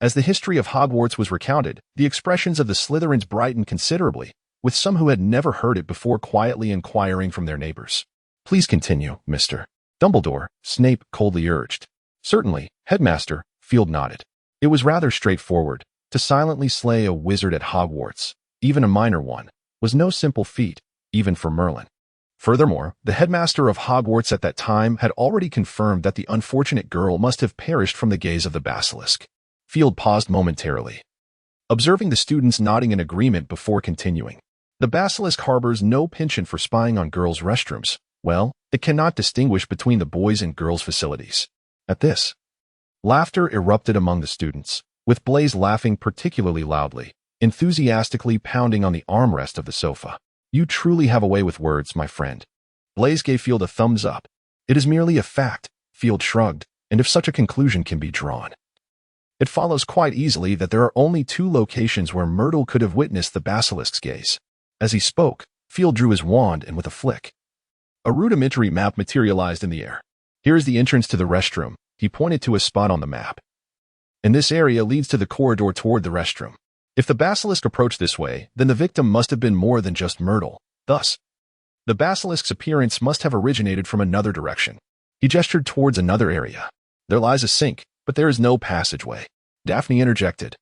As the history of Hogwarts was recounted, the expressions of the Slytherins brightened considerably, with some who had never heard it before quietly inquiring from their neighbors. Please continue, Mr. Dumbledore, Snape coldly urged. Certainly, Headmaster, Field nodded. It was rather straightforward. To silently slay a wizard at Hogwarts, even a minor one, was no simple feat, even for Merlin. Furthermore, the headmaster of Hogwarts at that time had already confirmed that the unfortunate girl must have perished from the gaze of the basilisk. Field paused momentarily, observing the students nodding in agreement before continuing. The basilisk harbors no penchant for spying on girls' restrooms. Well, it cannot distinguish between the boys' and girls' facilities. At this, laughter erupted among the students, with Blaise laughing particularly loudly, enthusiastically pounding on the armrest of the sofa. You truly have a way with words, my friend. Blaise gave Field a thumbs up. It is merely a fact, Field shrugged, and if such a conclusion can be drawn, it follows quite easily that there are only two locations where Myrtle could have witnessed the basilisk's gaze. As he spoke, Field drew his wand and with a flick, a rudimentary map materialized in the air. Here is the entrance to the restroom. He pointed to a spot on the map. And this area leads to the corridor toward the restroom. If the basilisk approached this way, then the victim must have been more than just Myrtle. Thus, the basilisk's appearance must have originated from another direction. He gestured towards another area. There lies a sink, but there is no passageway. Daphne interjected.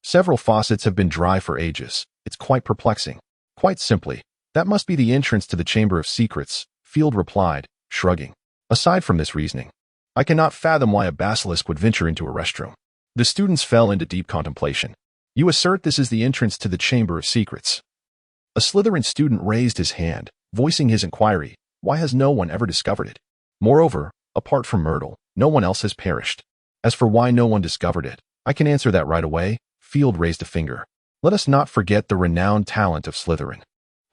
Several faucets have been dry for ages. It's quite perplexing. Quite simply, that must be the entrance to the Chamber of Secrets, Field replied, shrugging. Aside from this reasoning, I cannot fathom why a basilisk would venture into a restroom. The students fell into deep contemplation. You assert this is the entrance to the Chamber of Secrets. A Slytherin student raised his hand, voicing his inquiry. Why has no one ever discovered it? Moreover, apart from Myrtle, no one else has perished. As for why no one discovered it, I can answer that right away. Field raised a finger. Let us not forget the renowned talent of Slytherin.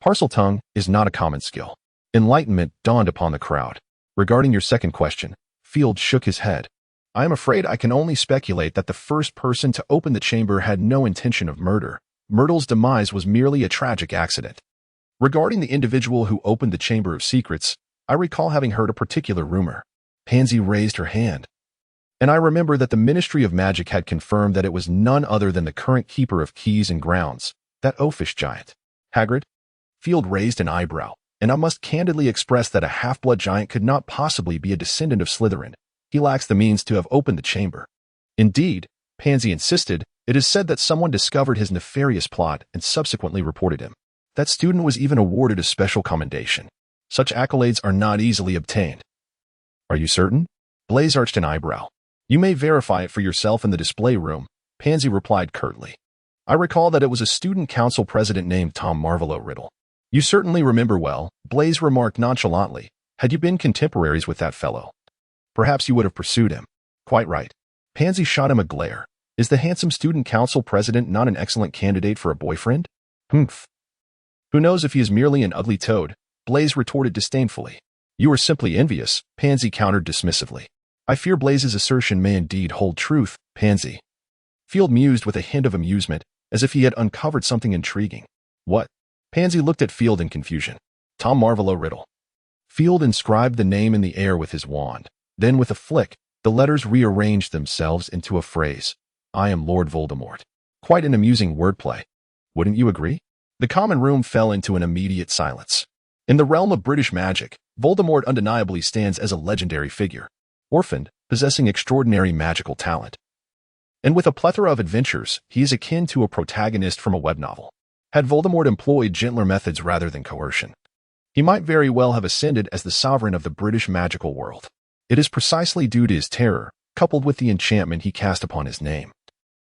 Parseltongue is not a common skill. Enlightenment dawned upon the crowd. Regarding your second question, Field shook his head. I am afraid I can only speculate that the first person to open the chamber had no intention of murder. Myrtle's demise was merely a tragic accident. Regarding the individual who opened the Chamber of Secrets, I recall having heard a particular rumor. Pansy raised her hand. And I remember that the Ministry of Magic had confirmed that it was none other than the current keeper of keys and grounds, that oafish giant. Hagrid? Field raised an eyebrow, and I must candidly express that a half-blood giant could not possibly be a descendant of Slytherin. He lacks the means to have opened the chamber. Indeed, Pansy insisted, it is said that someone discovered his nefarious plot and subsequently reported him. That student was even awarded a special commendation. Such accolades are not easily obtained. Are you certain? Blaise arched an eyebrow. You may verify it for yourself in the display room, Pansy replied curtly. I recall that it was a student council president named Tom Marvolo Riddle. You certainly remember well, Blaise remarked nonchalantly. Had you been contemporaries with that fellow, perhaps you would have pursued him. Quite right. Pansy shot him a glare. Is the handsome student council president not an excellent candidate for a boyfriend? Humph. Who knows if he is merely an ugly toad? Blaise retorted disdainfully. You are simply envious, Pansy countered dismissively. I fear Blaise's assertion may indeed hold truth, Pansy. Field mused with a hint of amusement, as if he had uncovered something intriguing. What? Pansy looked at Field in confusion. Tom Marvolo Riddle. Field inscribed the name in the air with his wand. Then with a flick, the letters rearranged themselves into a phrase. I am Lord Voldemort. Quite an amusing wordplay. Wouldn't you agree? The common room fell into an immediate silence. In the realm of British magic, Voldemort undeniably stands as a legendary figure, orphaned, possessing extraordinary magical talent. And with a plethora of adventures, he is akin to a protagonist from a web novel. Had Voldemort employed gentler methods rather than coercion, he might very well have ascended as the sovereign of the British magical world. It is precisely due to his terror, coupled with the enchantment he cast upon his name,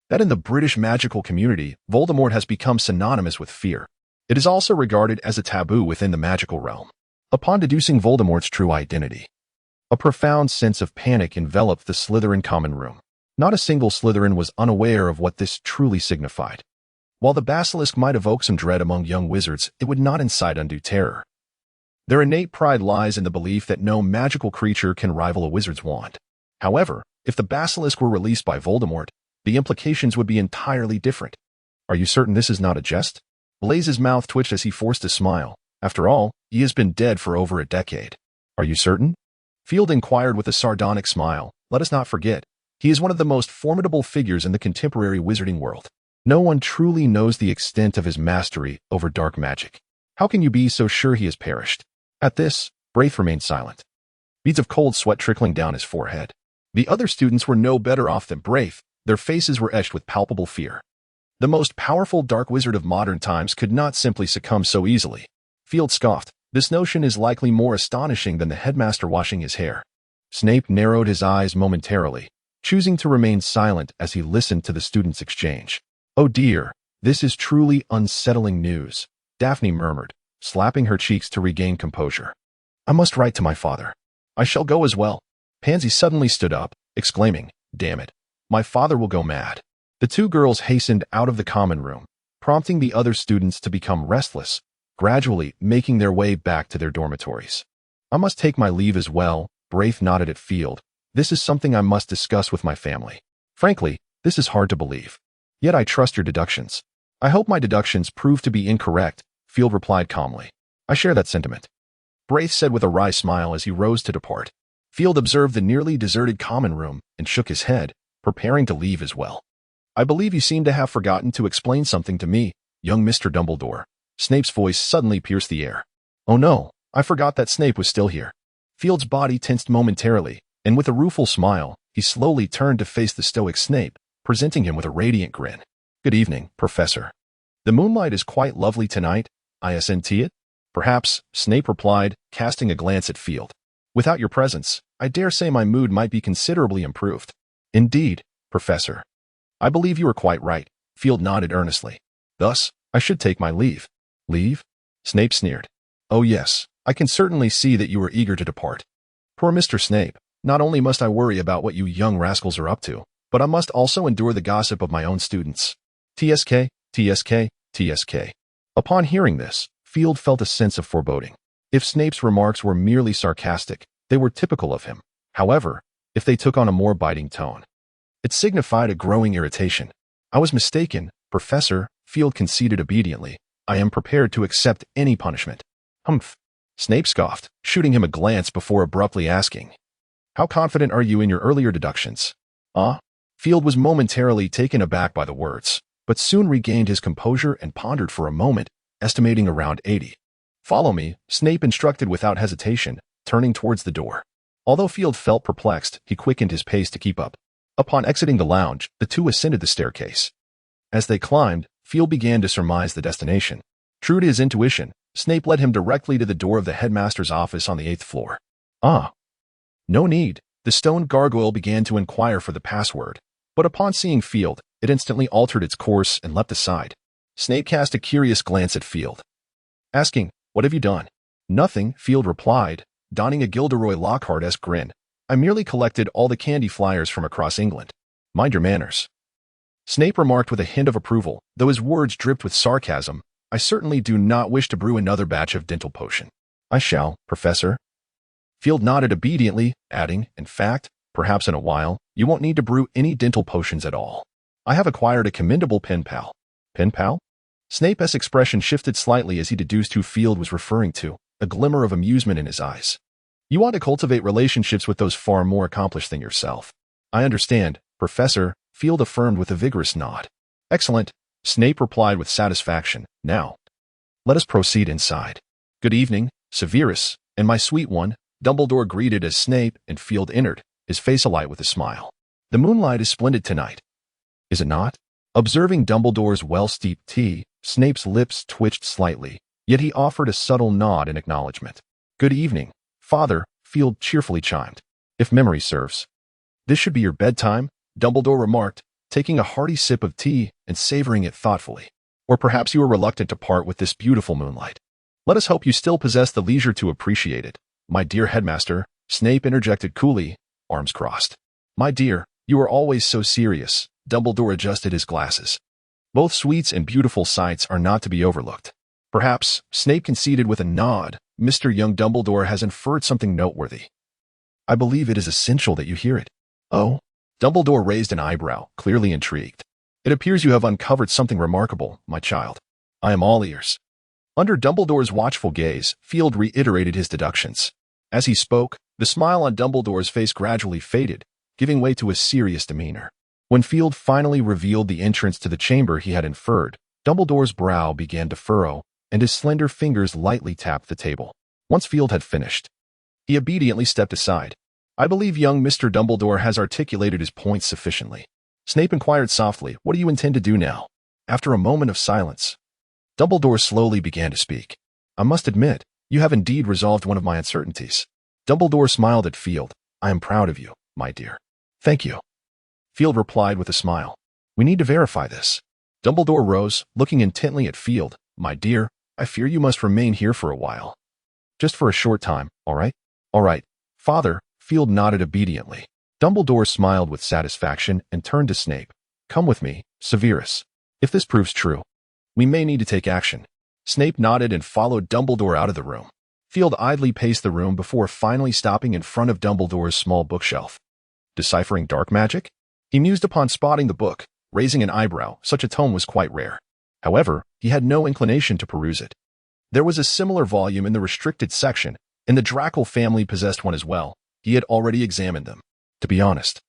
that in the British magical community, Voldemort has become synonymous with fear. It is also regarded as a taboo within the magical realm. Upon deducing Voldemort's true identity, a profound sense of panic enveloped the Slytherin common room. Not a single Slytherin was unaware of what this truly signified. While the basilisk might evoke some dread among young wizards, it would not incite undue terror. Their innate pride lies in the belief that no magical creature can rival a wizard's wand. However, if the basilisk were released by Voldemort, the implications would be entirely different. Are you certain this is not a jest? Blaise's mouth twitched as he forced a smile. After all, he has been dead for over a decade. Are you certain? Field inquired with a sardonic smile. Let us not forget, he is one of the most formidable figures in the contemporary wizarding world. No one truly knows the extent of his mastery over dark magic. How can you be so sure he has perished? At this, Braith remained silent, beads of cold sweat trickling down his forehead. The other students were no better off than Braith. Their faces were etched with palpable fear. The most powerful dark wizard of modern times could not simply succumb so easily. Field scoffed. This notion is likely more astonishing than the headmaster washing his hair. Snape narrowed his eyes momentarily, choosing to remain silent as he listened to the students' exchange. Oh dear, this is truly unsettling news, Daphne murmured, slapping her cheeks to regain composure. I must write to my father. I shall go as well. Pansy suddenly stood up, exclaiming, Damn it, my father will go mad. The two girls hastened out of the common room, prompting the other students to become restless, gradually making their way back to their dormitories. I must take my leave as well, Braith nodded at Field. This is something I must discuss with my family. Frankly, this is hard to believe. Yet I trust your deductions. I hope my deductions prove to be incorrect, Field replied calmly. I share that sentiment, Braith said with a wry smile as he rose to depart. Field observed the nearly deserted common room and shook his head, preparing to leave as well. I believe you seem to have forgotten to explain something to me, young Mr. Dumbledore. Snape's voice suddenly pierced the air. Oh no, I forgot that Snape was still here. Field's body tensed momentarily, and with a rueful smile, he slowly turned to face the stoic Snape, presenting him with a radiant grin. Good evening, Professor. The moonlight is quite lovely tonight, isn't it? Perhaps, Snape replied, casting a glance at Field. Without your presence, I dare say my mood might be considerably improved. Indeed, Professor. I believe you are quite right, Field nodded earnestly. Thus, I should take my leave. Leave? Snape sneered. Oh yes, I can certainly see that you are eager to depart. Poor Mr. Snape, not only must I worry about what you young rascals are up to, but I must also endure the gossip of my own students. TSK, TSK, TSK. Upon hearing this, Field felt a sense of foreboding. If Snape's remarks were merely sarcastic, they were typical of him. However, if they took on a more biting tone, it signified a growing irritation. I was mistaken, Professor, Field conceded obediently. I am prepared to accept any punishment. Humph. Snape scoffed, shooting him a glance before abruptly asking, How confident are you in your earlier deductions? Field was momentarily taken aback by the words, but soon regained his composure and pondered for a moment, estimating around 80. Follow me, Snape instructed without hesitation, turning towards the door. Although Field felt perplexed, he quickened his pace to keep up. Upon exiting the lounge, the two ascended the staircase. As they climbed, Field began to surmise the destination. True to his intuition, Snape led him directly to the door of the headmaster's office on the 8th floor. No need. The stone gargoyle began to inquire for the password, but upon seeing Field, it instantly altered its course and leapt aside. Snape cast a curious glance at Field, asking, "What have you done?" "Nothing," Field replied, donning a Gilderoy Lockhart-esque grin. "I merely collected all the candy flyers from across England." "Mind your manners," Snape remarked with a hint of approval, though his words dripped with sarcasm. "I certainly do not wish to brew another batch of dental potion." "I shall, Professor." Field nodded obediently, adding, "In fact, perhaps in a while, you won't need to brew any dental potions at all. I have acquired a commendable pen pal." "Pen pal?" Snape's expression shifted slightly as he deduced who Field was referring to, a glimmer of amusement in his eyes. "You want to cultivate relationships with those far more accomplished than yourself." "I understand, Professor," Field affirmed with a vigorous nod. "Excellent," Snape replied with satisfaction. "Now, let us proceed inside." "Good evening, Severus, and my sweet one," Dumbledore greeted as Snape and Field entered, his face alight with a smile. "The moonlight is splendid tonight, is it not?" Observing Dumbledore's well-steeped tea, Snape's lips twitched slightly, yet he offered a subtle nod in acknowledgement. "Good evening, Father," Field cheerfully chimed. "If memory serves, this should be your bedtime," Dumbledore remarked, taking a hearty sip of tea and savoring it thoughtfully. "Or perhaps you are reluctant to part with this beautiful moonlight. Let us hope you still possess the leisure to appreciate it, my dear headmaster," Snape interjected coolly, arms crossed. "My dear, you are always so serious," Dumbledore adjusted his glasses. "Both sweets and beautiful sights are not to be overlooked." "Perhaps," Snape conceded with a nod, "Mr. Young Dumbledore has inferred something noteworthy. I believe it is essential that you hear it." "Oh?" Dumbledore raised an eyebrow, clearly intrigued. "It appears you have uncovered something remarkable, my child. I am all ears." Under Dumbledore's watchful gaze, Field reiterated his deductions. As he spoke, the smile on Dumbledore's face gradually faded, giving way to a serious demeanor. When Field finally revealed the entrance to the chamber he had inferred, Dumbledore's brow began to furrow, and his slender fingers lightly tapped the table. Once Field had finished, he obediently stepped aside. "I believe young Mr. Dumbledore has articulated his points sufficiently." Snape inquired softly, "What do you intend to do now?" After a moment of silence, Dumbledore slowly began to speak. "I must admit, you have indeed resolved one of my uncertainties." Dumbledore smiled at Field. "I am proud of you, my dear." "Thank you," Field replied with a smile. "We need to verify this." Dumbledore rose, looking intently at Field. "My dear, I fear you must remain here for a while. Just for a short time, all right?" "All right, Father," Field nodded obediently. Dumbledore smiled with satisfaction and turned to Snape. "Come with me, Severus. If this proves true, we may need to take action." Snape nodded and followed Dumbledore out of the room. Field idly paced the room before finally stopping in front of Dumbledore's small bookshelf. Deciphering dark magic? He mused upon spotting the book, raising an eyebrow. Such a tome was quite rare. However, he had no inclination to peruse it. There was a similar volume in the restricted section, and the Draco family possessed one as well. He had already examined them. To be honest,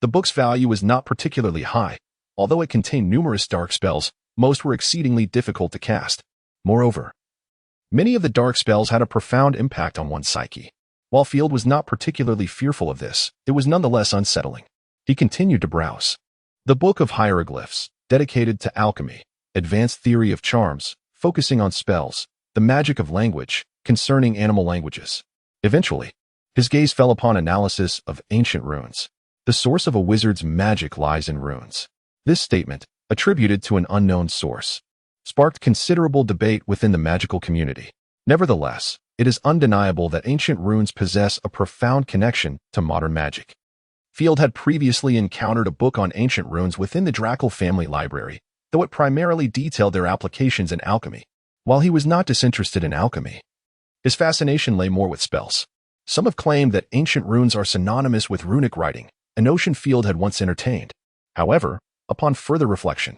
the book's value was not particularly high. Although it contained numerous dark spells, most were exceedingly difficult to cast. Moreover, many of the dark spells had a profound impact on one's psyche. While Field was not particularly fearful of this, it was nonetheless unsettling. He continued to browse. The Book of Hieroglyphs, dedicated to alchemy, advanced theory of charms, focusing on spells, the magic of language, concerning animal languages. Eventually, his gaze fell upon analysis of ancient runes. The source of a wizard's magic lies in runes. This statement, attributed to an unknown source, sparked considerable debate within the magical community. Nevertheless, it is undeniable that ancient runes possess a profound connection to modern magic. Field had previously encountered a book on ancient runes within the Draco family library, though it primarily detailed their applications in alchemy. While he was not disinterested in alchemy, his fascination lay more with spells. Some have claimed that ancient runes are synonymous with runic writing, a notion Field had once entertained. However, upon further reflection,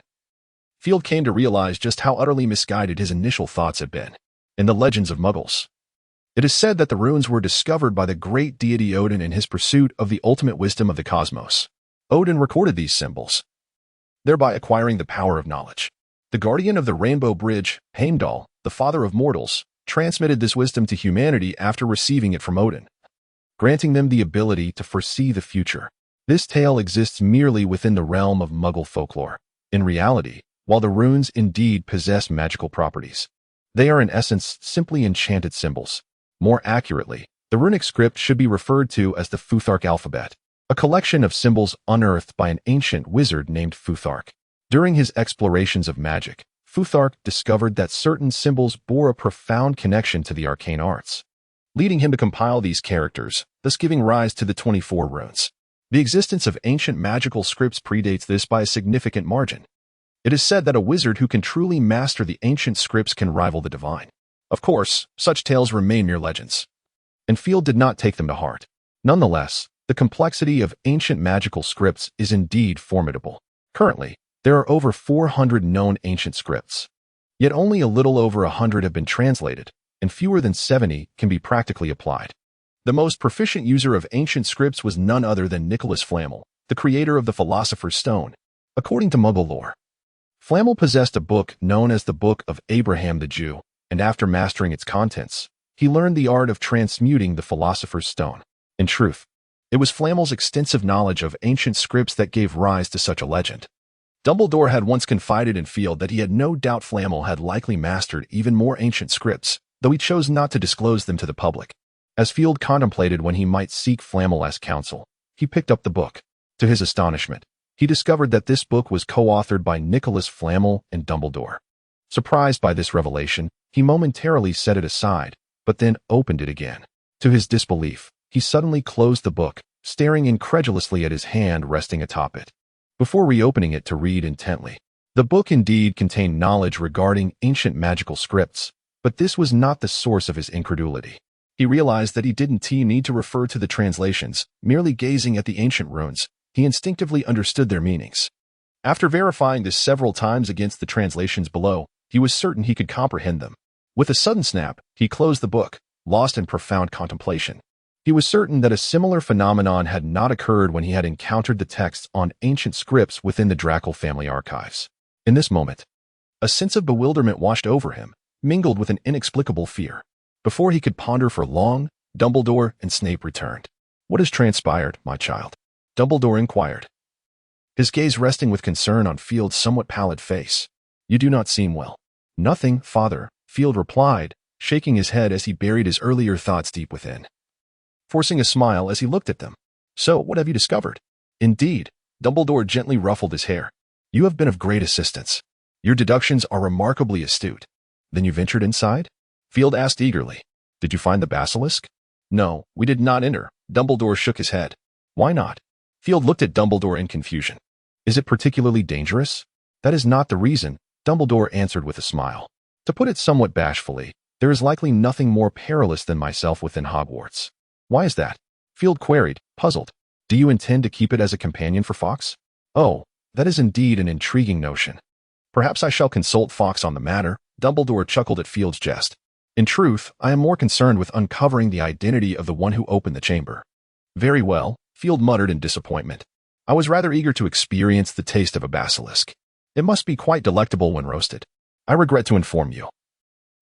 Field came to realize just how utterly misguided his initial thoughts had been. In the legends of Muggles, it is said that the runes were discovered by the great deity Odin in his pursuit of the ultimate wisdom of the cosmos. Odin recorded these symbols, thereby acquiring the power of knowledge. The guardian of the Rainbow Bridge, Heimdall, the father of mortals, transmitted this wisdom to humanity after receiving it from Odin, granting them the ability to foresee the future. This tale exists merely within the realm of Muggle folklore. In reality, while the runes indeed possess magical properties, they are in essence simply enchanted symbols. More accurately, The runic script should be referred to as the Futhark alphabet, a collection of symbols unearthed by an ancient wizard named Futhark. During his explorations of magic, Futhark discovered that certain symbols bore a profound connection to the arcane arts, leading him to compile these characters, thus giving rise to the 24 runes. The existence of ancient magical scripts predates this by a significant margin. It is said that a wizard who can truly master the ancient scripts can rival the divine. Of course, such tales remain mere legends, and Field did not take them to heart. Nonetheless, the complexity of ancient magical scripts is indeed formidable. Currently, there are over 400 known ancient scripts, yet only a little over 100 have been translated, and fewer than 70 can be practically applied. The most proficient user of ancient scripts was none other than Nicholas Flamel, the creator of the Philosopher's Stone. According to Muggle lore, Flamel possessed a book known as the Book of Abraham the Jew, and after mastering its contents, he learned the art of transmuting the Philosopher's Stone. In truth, it was Flamel's extensive knowledge of ancient scripts that gave rise to such a legend. Dumbledore had once confided in Field that he had no doubt Flamel had likely mastered even more ancient scripts, though he chose not to disclose them to the public. As Field contemplated when he might seek Flamel as counsel, he picked up the book. To his astonishment, he discovered that this book was co-authored by Nicholas Flamel and Dumbledore. Surprised by this revelation, he momentarily set it aside, but then opened it again. To his disbelief, he suddenly closed the book, staring incredulously at his hand resting atop it, before reopening it to read intently. The book indeed contained knowledge regarding ancient magical scripts, but this was not the source of his incredulity. He realized that he didn't need to refer to the translations. Merely gazing at the ancient runes, he instinctively understood their meanings. After verifying this several times against the translations below, he was certain he could comprehend them. With a sudden snap, he closed the book, lost in profound contemplation. He was certain that a similar phenomenon had not occurred when he had encountered the texts on ancient scripts within the Draco family archives. In this moment, a sense of bewilderment washed over him, mingled with an inexplicable fear. Before he could ponder for long, Dumbledore and Snape returned. "What has transpired, my child?" Dumbledore inquired, his gaze resting with concern on Field's somewhat pallid face. "You do not seem well." "Nothing, father," Field replied, shaking his head as he buried his earlier thoughts deep within, forcing a smile as he looked at them. "So, what have you discovered?" "Indeed," Dumbledore gently ruffled his hair. "You have been of great assistance. Your deductions are remarkably astute." "Then you ventured inside?" Field asked eagerly. "Did you find the basilisk?" "No, we did not enter." Dumbledore shook his head. "Why not?" Field looked at Dumbledore in confusion. "Is it particularly dangerous?" "That is not the reason," Dumbledore answered with a smile. "To put it somewhat bashfully, there is likely nothing more perilous than myself within Hogwarts." "Why is that?" Field queried, puzzled. "Do you intend to keep it as a companion for Fawkes?" "Oh, that is indeed an intriguing notion. Perhaps I shall consult Fawkes on the matter." Dumbledore chuckled at Field's jest. "In truth, I am more concerned with uncovering the identity of the one who opened the chamber." "Very well," Field muttered in disappointment. "I was rather eager to experience the taste of a basilisk. It must be quite delectable when roasted. I regret to inform you,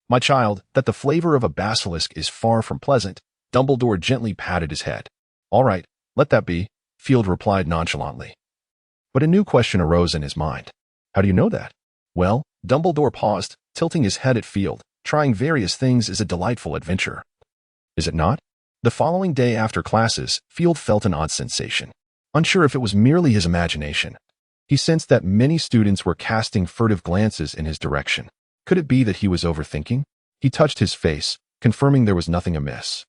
my child, that the flavor of a basilisk is far from pleasant." Dumbledore gently patted his head. "All right, let that be," Field replied nonchalantly. But a new question arose in his mind. "How do you know that?" "Well," Dumbledore paused, tilting his head at Field. "Trying various things is a delightful adventure." "Is it not?" The following day after classes, Field felt an odd sensation. Unsure if it was merely his imagination, he sensed that many students were casting furtive glances in his direction. Could it be that he was overthinking? He touched his face, confirming there was nothing amiss,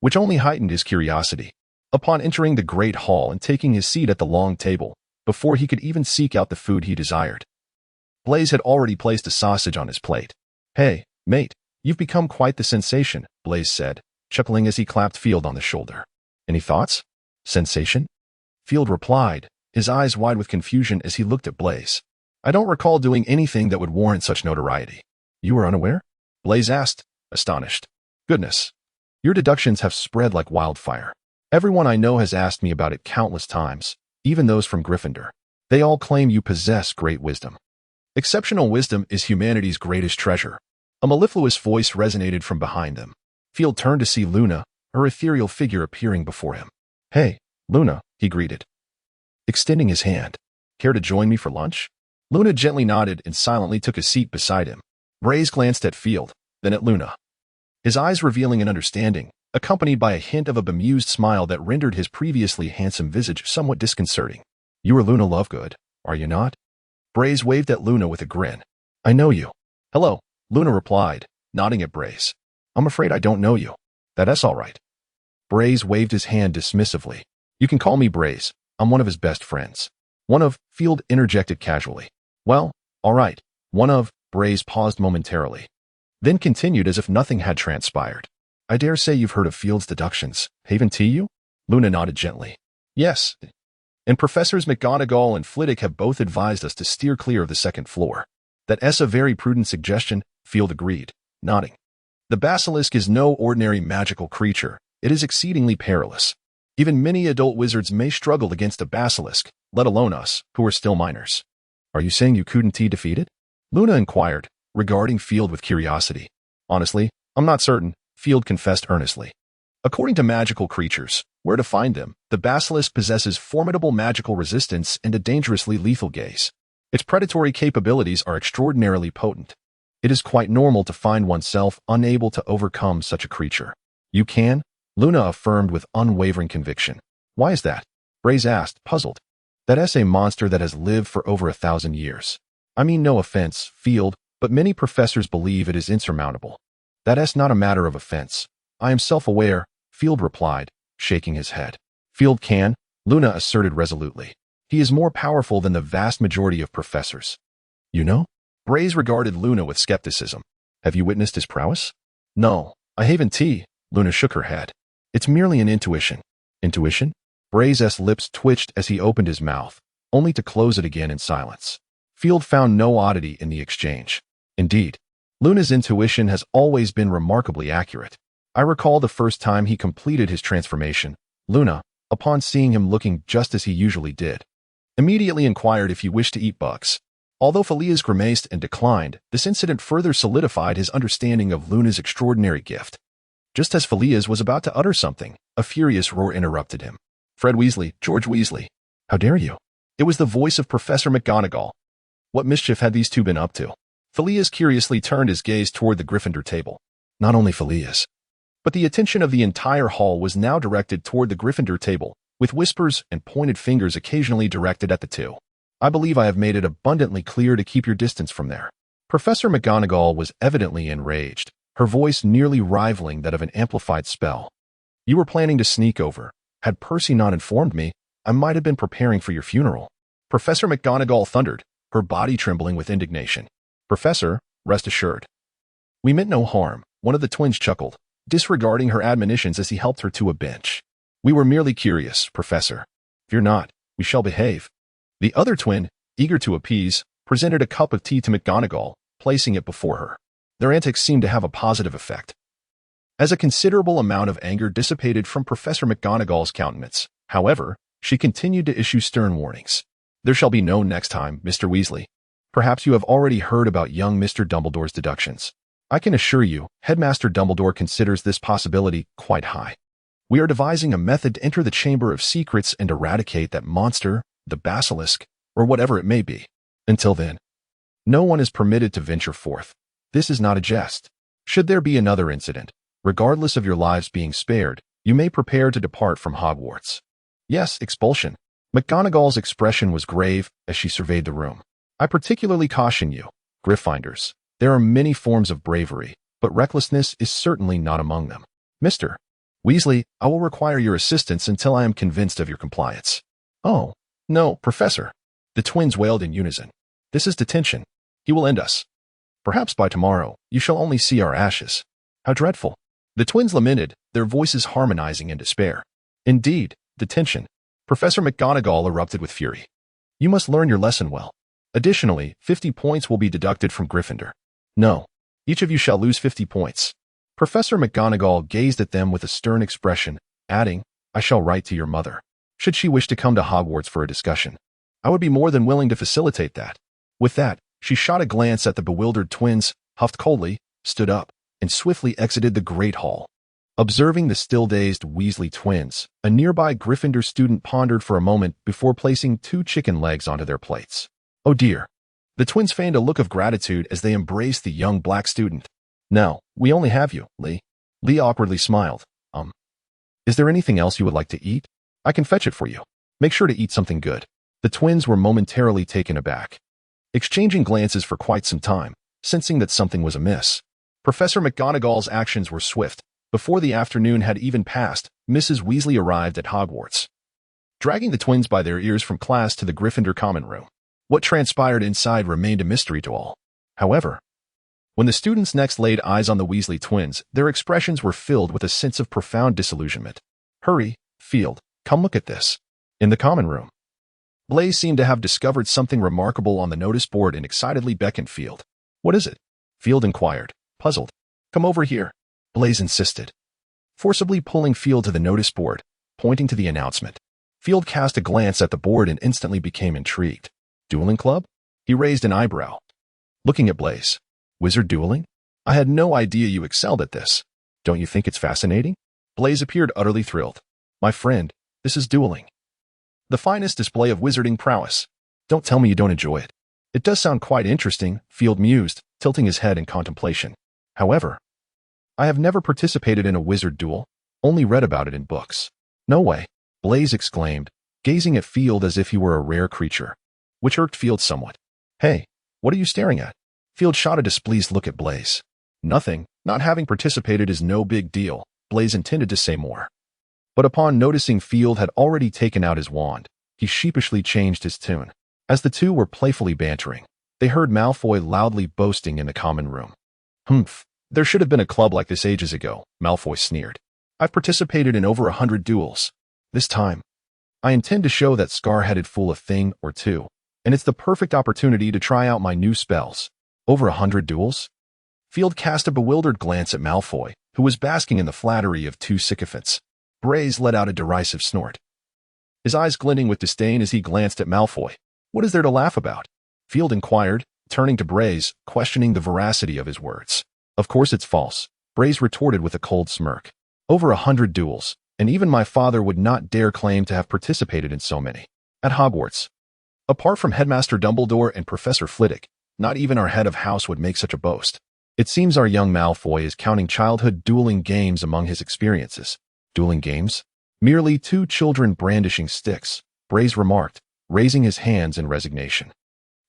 which only heightened his curiosity. Upon entering the great hall and taking his seat at the long table, before he could even seek out the food he desired, Blaise had already placed a sausage on his plate. "Hey, mate, you've become quite the sensation," Blaise said, chuckling as he clapped Field on the shoulder. "Any thoughts?" "Sensation?" Field replied, his eyes wide with confusion as he looked at Blaise. "I don't recall doing anything that would warrant such notoriety." "You are unaware?" Blaise asked, astonished. "Goodness. Your deductions have spread like wildfire. Everyone I know has asked me about it countless times, even those from Gryffindor. They all claim you possess great wisdom." "Exceptional wisdom is humanity's greatest treasure." A mellifluous voice resonated from behind them. Field turned to see Luna, her ethereal figure appearing before him. "Hey, Luna," he greeted, extending his hand. "Care to join me for lunch?" Luna gently nodded and silently took a seat beside him. Blaise glanced at Field, then at Luna, his eyes revealing an understanding, accompanied by a hint of a bemused smile that rendered his previously handsome visage somewhat disconcerting. "You are Luna Lovegood, are you not?" Braze waved at Luna with a grin. "I know you." "Hello," Luna replied, nodding at Braze. "I'm afraid I don't know you." "That's all right." Braze waved his hand dismissively. "You can call me Braze. I'm one of his best friends." "One of," Field interjected casually. "Well, all right. One of," Braze paused momentarily, then continued as if nothing had transpired. "I dare say you've heard of Field's deductions, haven't you?" Luna nodded gently. "Yes. And Professors McGonagall and Flitwick have both advised us to steer clear of the second floor." "That's a very prudent suggestion," Field agreed, nodding. "The basilisk is no ordinary magical creature. It is exceedingly perilous. Even many adult wizards may struggle against a basilisk, let alone us, who are still minors." "Are you saying you couldn't defeat it?" Luna inquired, regarding Field with curiosity. "Honestly, I'm not certain," Field confessed earnestly. "According to magical creatures, where to find them, the basilisk possesses formidable magical resistance and a dangerously lethal gaze. Its predatory capabilities are extraordinarily potent. It is quite normal to find oneself unable to overcome such a creature." "You can?" Luna affirmed with unwavering conviction. "Why is that?" Braze asked, puzzled. "That's a monster that has lived for over 1,000 years. I mean no offense, Field, but many professors believe it is insurmountable." "That's not a matter of offense. I am self-aware," Field replied, shaking his head. "Field can," Luna asserted resolutely. "He is more powerful than the vast majority of professors." "You know?" Braze regarded Luna with skepticism. "Have you witnessed his prowess?" "No, I haven't." Luna shook her head. "It's merely an intuition." "Intuition?" Braze's lips twitched as he opened his mouth, only to close it again in silence. Field found no oddity in the exchange. Indeed, Luna's intuition has always been remarkably accurate. "I recall the first time he completed his transformation. Luna, upon seeing him looking just as he usually did, immediately inquired if he wished to eat bugs. Although Felias grimaced and declined, this incident further solidified his understanding of Luna's extraordinary gift." Just as Felias was about to utter something, a furious roar interrupted him. "Fred Weasley, George Weasley, how dare you?" It was the voice of Professor McGonagall. What mischief had these two been up to? Felias curiously turned his gaze toward the Gryffindor table. Not only Felias, but the attention of the entire hall was now directed toward the Gryffindor table, with whispers and pointed fingers occasionally directed at the two. "I believe I have made it abundantly clear to keep your distance from there." Professor McGonagall was evidently enraged, her voice nearly rivaling that of an amplified spell. "You were planning to sneak over. Had Percy not informed me, I might have been preparing for your funeral." Professor McGonagall thundered, her body trembling with indignation. "Professor, rest assured. We meant no harm," one of the twins chuckled, disregarding her admonitions as he helped her to a bench. "We were merely curious, Professor. Fear not, we shall behave." The other twin, eager to appease, presented a cup of tea to McGonagall, placing it before her. Their antics seemed to have a positive effect, as a considerable amount of anger dissipated from Professor McGonagall's countenance. However, she continued to issue stern warnings. "There shall be no next time, Mr. Weasley. Perhaps you have already heard about young Mr. Dumbledore's deductions. I can assure you, Headmaster Dumbledore considers this possibility quite high. We are devising a method to enter the Chamber of Secrets and eradicate that monster, the basilisk, or whatever it may be. Until then, no one is permitted to venture forth. This is not a jest. Should there be another incident, regardless of your lives being spared, you may prepare to depart from Hogwarts." "Yes, expulsion." McGonagall's expression was grave as she surveyed the room. "I particularly caution you, Gryffindors. There are many forms of bravery, but recklessness is certainly not among them. Mr. Weasley, I will require your assistance until I am convinced of your compliance." "Oh, no, Professor," the twins wailed in unison. "This is detention. He will end us. Perhaps by tomorrow, you shall only see our ashes." "How dreadful." The twins lamented, their voices harmonizing in despair. "Indeed, detention." Professor McGonagall erupted with fury. "You must learn your lesson well. Additionally, 50 points will be deducted from Gryffindor. No, each of you shall lose 50 points." Professor McGonagall gazed at them with a stern expression, adding, "I shall write to your mother. Should she wish to come to Hogwarts for a discussion, I would be more than willing to facilitate that." With that, she shot a glance at the bewildered twins, huffed coldly, stood up, and swiftly exited the great hall. Observing the still-dazed Weasley twins, a nearby Gryffindor student pondered for a moment before placing 2 chicken legs onto their plates. "Oh dear." The twins feigned a look of gratitude as they embraced the young black student. "Now, we only have you, Lee." Lee awkwardly smiled. Is there anything else you would like to eat? I can fetch it for you. Make sure to eat something good. The twins were momentarily taken aback, exchanging glances for quite some time, sensing that something was amiss. Professor McGonagall's actions were swift. Before the afternoon had even passed, Mrs. Weasley arrived at Hogwarts, dragging the twins by their ears from class to the Gryffindor common room. What transpired inside remained a mystery to all. However, when the students next laid eyes on the Weasley twins, their expressions were filled with a sense of profound disillusionment. Hurry, Field, come look at this. In the common room, Blaise seemed to have discovered something remarkable on the notice board and excitedly beckoned Field. What is it? Field inquired, puzzled. Come over here, Blaise insisted, forcibly pulling Field to the notice board, pointing to the announcement. Field cast a glance at the board and instantly became intrigued. Dueling Club? He raised an eyebrow, looking at Blaise. Wizard dueling? I had no idea you excelled at this. Don't you think it's fascinating? Blaise appeared utterly thrilled. My friend, this is dueling. The finest display of wizarding prowess. Don't tell me you don't enjoy it. It does sound quite interesting, Field mused, tilting his head in contemplation. However, I have never participated in a wizard duel, only read about it in books. No way, Blaise exclaimed, gazing at Field as if he were a rare creature, which irked Field somewhat. Hey, what are you staring at? Field shot a displeased look at Blaise. Nothing, not having participated is no big deal, Blaise intended to say more. But upon noticing Field had already taken out his wand, he sheepishly changed his tune. As the two were playfully bantering, they heard Malfoy loudly boasting in the common room. Humph, there should have been a club like this ages ago, Malfoy sneered. I've participated in over 100 duels. This time, I intend to show that scar-headed fool a thing or two, and it's the perfect opportunity to try out my new spells. Over 100 duels? Field cast a bewildered glance at Malfoy, who was basking in the flattery of two sycophants. Blaise let out a derisive snort, his eyes glinting with disdain as he glanced at Malfoy. What is there to laugh about? Field inquired, turning to Blaise, questioning the veracity of his words. Of course it's false, Blaise retorted with a cold smirk. Over 100 duels, and even my father would not dare claim to have participated in so many. At Hogwarts, apart from Headmaster Dumbledore and Professor Flitwick, not even our head of house would make such a boast. It seems our young Malfoy is counting childhood dueling games among his experiences. Dueling games? Merely two children brandishing sticks, Blaise remarked, raising his hands in resignation.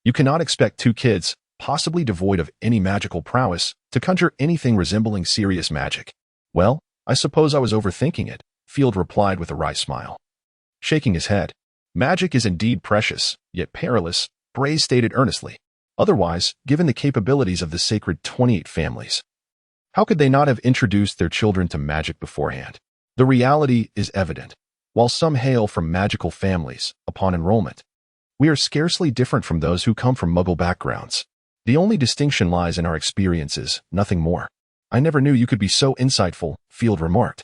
You cannot expect two kids, possibly devoid of any magical prowess, to conjure anything resembling serious magic. Well, I suppose I was overthinking it, Field replied with a wry smile. Shaking his head. Magic is indeed precious, yet perilous, Blaise stated earnestly. Otherwise, given the capabilities of the sacred 28 families, how could they not have introduced their children to magic beforehand? The reality is evident. While some hail from magical families, upon enrollment, we are scarcely different from those who come from Muggle backgrounds. The only distinction lies in our experiences, nothing more. I never knew you could be so insightful, Field remarked,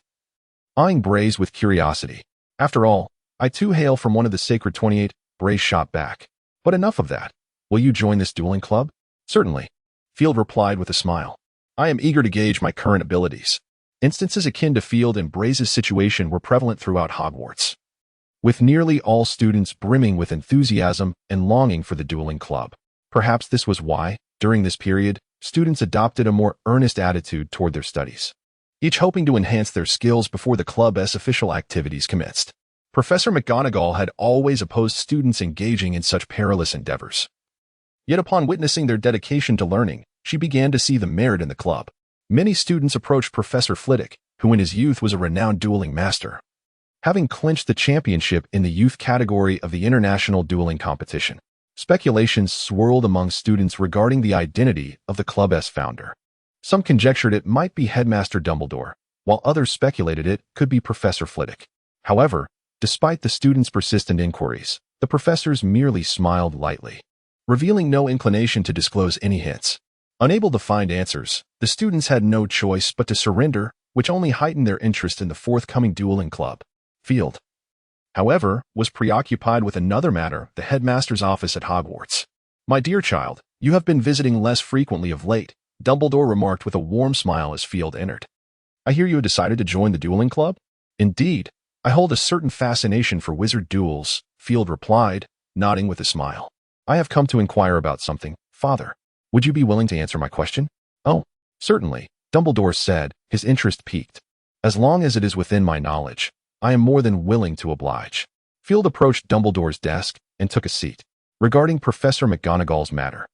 eyeing Blaise with curiosity. After all, I too hail from one of the sacred 28, Blaise shot back. But enough of that. Will you join this dueling club? Certainly, Field replied with a smile. I am eager to gauge my current abilities. Instances akin to Field and Blaise's situation were prevalent throughout Hogwarts, with nearly all students brimming with enthusiasm and longing for the dueling club. Perhaps this was why, during this period, students adopted a more earnest attitude toward their studies, each hoping to enhance their skills before the club's official activities commenced. Professor McGonagall had always opposed students engaging in such perilous endeavors. Yet upon witnessing their dedication to learning, she began to see the merit in the club. Many students approached Professor Flitwick, who in his youth was a renowned dueling master, having clinched the championship in the youth category of the international dueling competition. Speculations swirled among students regarding the identity of the club's founder. Some conjectured it might be Headmaster Dumbledore, while others speculated it could be Professor Flitwick. However, despite the students' persistent inquiries, the professors merely smiled lightly, revealing no inclination to disclose any hints. Unable to find answers, the students had no choice but to surrender, which only heightened their interest in the forthcoming dueling club. Field, however, was preoccupied with another matter, the headmaster's office at Hogwarts. My dear child, you have been visiting less frequently of late, Dumbledore remarked with a warm smile as Field entered. I hear you have decided to join the dueling club? Indeed, I hold a certain fascination for wizard duels, Field replied, nodding with a smile. I have come to inquire about something, Father. Would you be willing to answer my question? Oh, certainly, Dumbledore said, his interest piqued. As long as it is within my knowledge, I am more than willing to oblige. Field approached Dumbledore's desk and took a seat. Regarding Professor McGonagall's matter,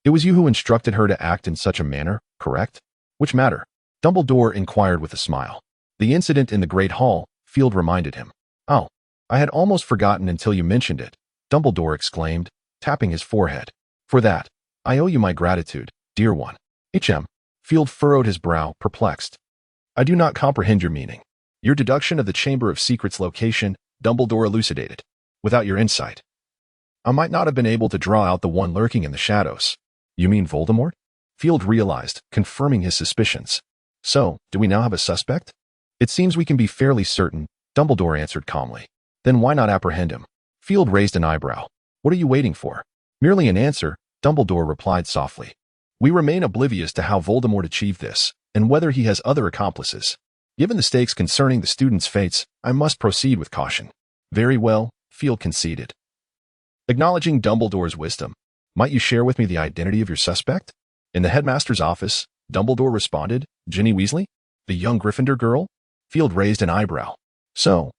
it was you who instructed her to act in such a manner, correct? Which matter? Dumbledore inquired with a smile. The incident in the Great Hall, Field reminded him. Oh, I had almost forgotten until you mentioned it, Dumbledore exclaimed, tapping his forehead. For that, I owe you my gratitude, dear one. Field furrowed his brow, perplexed. I do not comprehend your meaning. Your deduction of the Chamber of Secrets' location, Dumbledore elucidated. Without your insight, I might not have been able to draw out the one lurking in the shadows. You mean Voldemort? Field realized, confirming his suspicions. So, do we now have a suspect? It seems we can be fairly certain, Dumbledore answered calmly. Then why not apprehend him? Field raised an eyebrow. What are you waiting for? Merely an answer, Dumbledore replied softly. We remain oblivious to how Voldemort achieved this, and whether he has other accomplices. Given the stakes concerning the students' fates, I must proceed with caution. Very well, Field conceded. Acknowledging Dumbledore's wisdom, might you share with me the identity of your suspect? In the headmaster's office, Dumbledore responded, Ginny Weasley? The young Gryffindor girl? Field raised an eyebrow. So,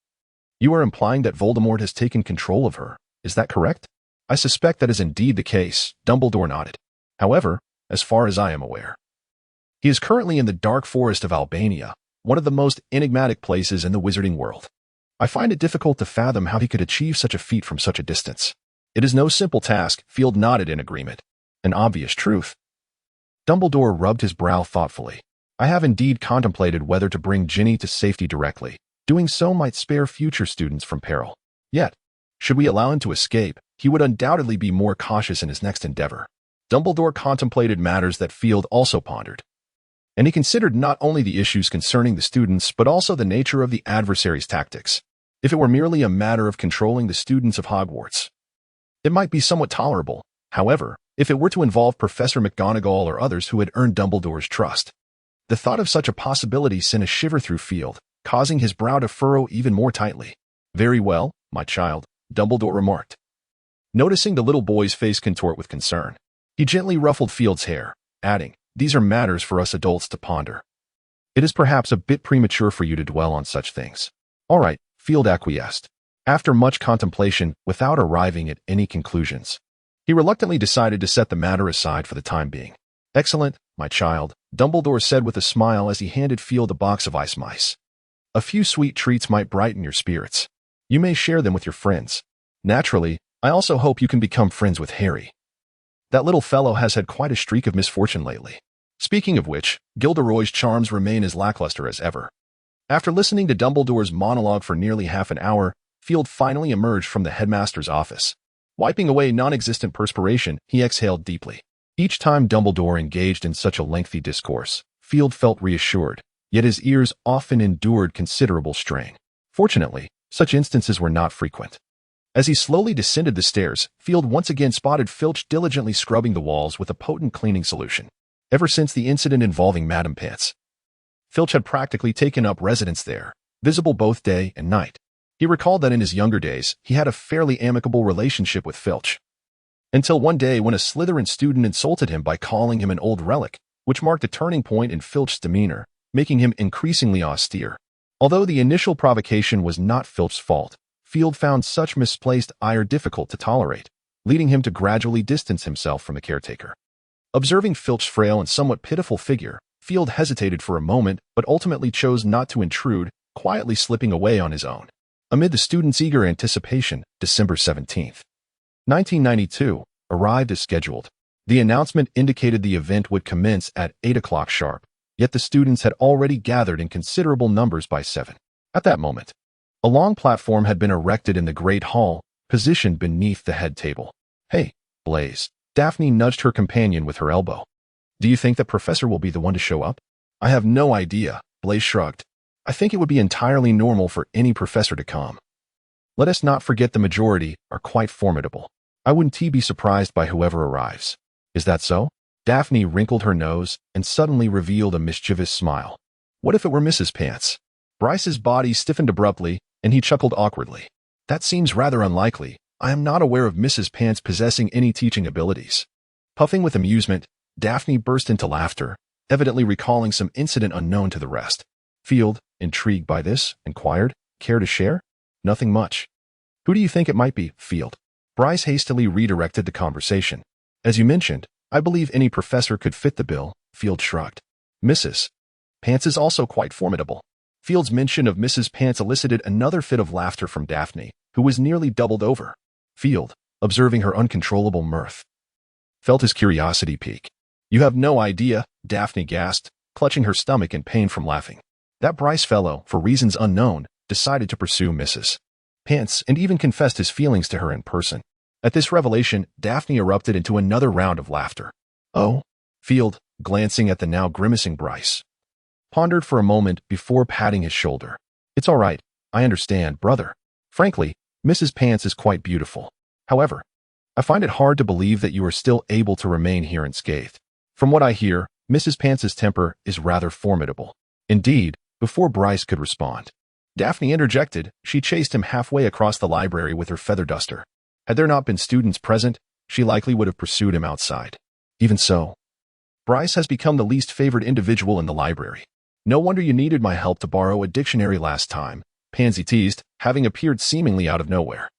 you are implying that Voldemort has taken control of her, is that correct? I suspect that is indeed the case, Dumbledore nodded. However, as far as I am aware, he is currently in the dark forest of Albania, one of the most enigmatic places in the wizarding world. I find it difficult to fathom how he could achieve such a feat from such a distance. It is no simple task, Field nodded in agreement. An obvious truth. Dumbledore rubbed his brow thoughtfully. I have indeed contemplated whether to bring Ginny to safety directly. Doing so might spare future students from peril. Yet, should we allow him to escape, he would undoubtedly be more cautious in his next endeavor. Dumbledore contemplated matters that Field also pondered. And he considered not only the issues concerning the students but also the nature of the adversary's tactics. If it were merely a matter of controlling the students of Hogwarts, it might be somewhat tolerable. However, if it were to involve Professor McGonagall or others who had earned Dumbledore's trust, the thought of such a possibility sent a shiver through Field, causing his brow to furrow even more tightly. Very well, my child, Dumbledore remarked. Noticing the little boy's face contort with concern, he gently ruffled Field's hair, adding, These are matters for us adults to ponder. It is perhaps a bit premature for you to dwell on such things. All right, Field acquiesced. After much contemplation, without arriving at any conclusions, he reluctantly decided to set the matter aside for the time being. Excellent, my child, Dumbledore said with a smile as he handed Field a box of ice mice. A few sweet treats might brighten your spirits. You may share them with your friends. Naturally, I also hope you can become friends with Harry. That little fellow has had quite a streak of misfortune lately. Speaking of which, Gilderoy's charms remain as lackluster as ever. After listening to Dumbledore's monologue for nearly half an hour, Field finally emerged from the headmaster's office. Wiping away non-existent perspiration, he exhaled deeply. Each time Dumbledore engaged in such a lengthy discourse, Field felt reassured, yet his ears often endured considerable strain. Fortunately, such instances were not frequent. As he slowly descended the stairs, Field once again spotted Filch diligently scrubbing the walls with a potent cleaning solution. Ever since the incident involving Madame Pants, Filch had practically taken up residence there, visible both day and night. He recalled that in his younger days, he had a fairly amicable relationship with Filch. Until one day when a Slytherin student insulted him by calling him an old relic, which marked a turning point in Filch's demeanor, making him increasingly austere. Although the initial provocation was not Filch's fault, Field found such misplaced ire difficult to tolerate, leading him to gradually distance himself from the caretaker. Observing Filch's frail and somewhat pitiful figure, Field hesitated for a moment but ultimately chose not to intrude, quietly slipping away on his own. Amid the students' eager anticipation, December 17th, 1992, arrived as scheduled. The announcement indicated the event would commence at 8 o'clock sharp, yet the students had already gathered in considerable numbers by 7. At that moment, a long platform had been erected in the Great Hall, positioned beneath the head table. Hey, Blaise, Daphne nudged her companion with her elbow. Do you think that Professor will be the one to show up? I have no idea, Blaise shrugged. I think it would be entirely normal for any professor to come. Let us not forget the majority are quite formidable. I wouldn't be surprised by whoever arrives. Is that so? Daphne wrinkled her nose and suddenly revealed a mischievous smile. What if it were Mrs. Pants? Bryce's body stiffened abruptly, and he chuckled awkwardly. That seems rather unlikely. I am not aware of Mrs. Pants possessing any teaching abilities. Puffing with amusement, Daphne burst into laughter, evidently recalling some incident unknown to the rest. Field, intrigued by this, inquired. Care to share? Nothing much. Who do you think it might be, Field? Bryce hastily redirected the conversation. As you mentioned, I believe any professor could fit the bill, Field shrugged. Mrs. Pants is also quite formidable. Field's mention of Mrs. Pants elicited another fit of laughter from Daphne, who was nearly doubled over. Field, observing her uncontrollable mirth, felt his curiosity peak. You have no idea, Daphne gasped, clutching her stomach in pain from laughing. That Bryce fellow, for reasons unknown, decided to pursue Mrs. Pants and even confessed his feelings to her in person. At this revelation, Daphne erupted into another round of laughter. Oh? Field, glancing at the now grimacing Bryce, pondered for a moment before patting his shoulder. It's all right. I understand, brother. Frankly, Mrs. Pants is quite beautiful. However, I find it hard to believe that you are still able to remain here unscathed. From what I hear, Mrs. Pants's temper is rather formidable. Indeed, before Bryce could respond, Daphne interjected. She chased him halfway across the library with her feather duster. Had there not been students present, she likely would have pursued him outside. Even so, Bryce has become the least favored individual in the library. No wonder you needed my help to borrow a dictionary last time, Pansy teased, having appeared seemingly out of nowhere.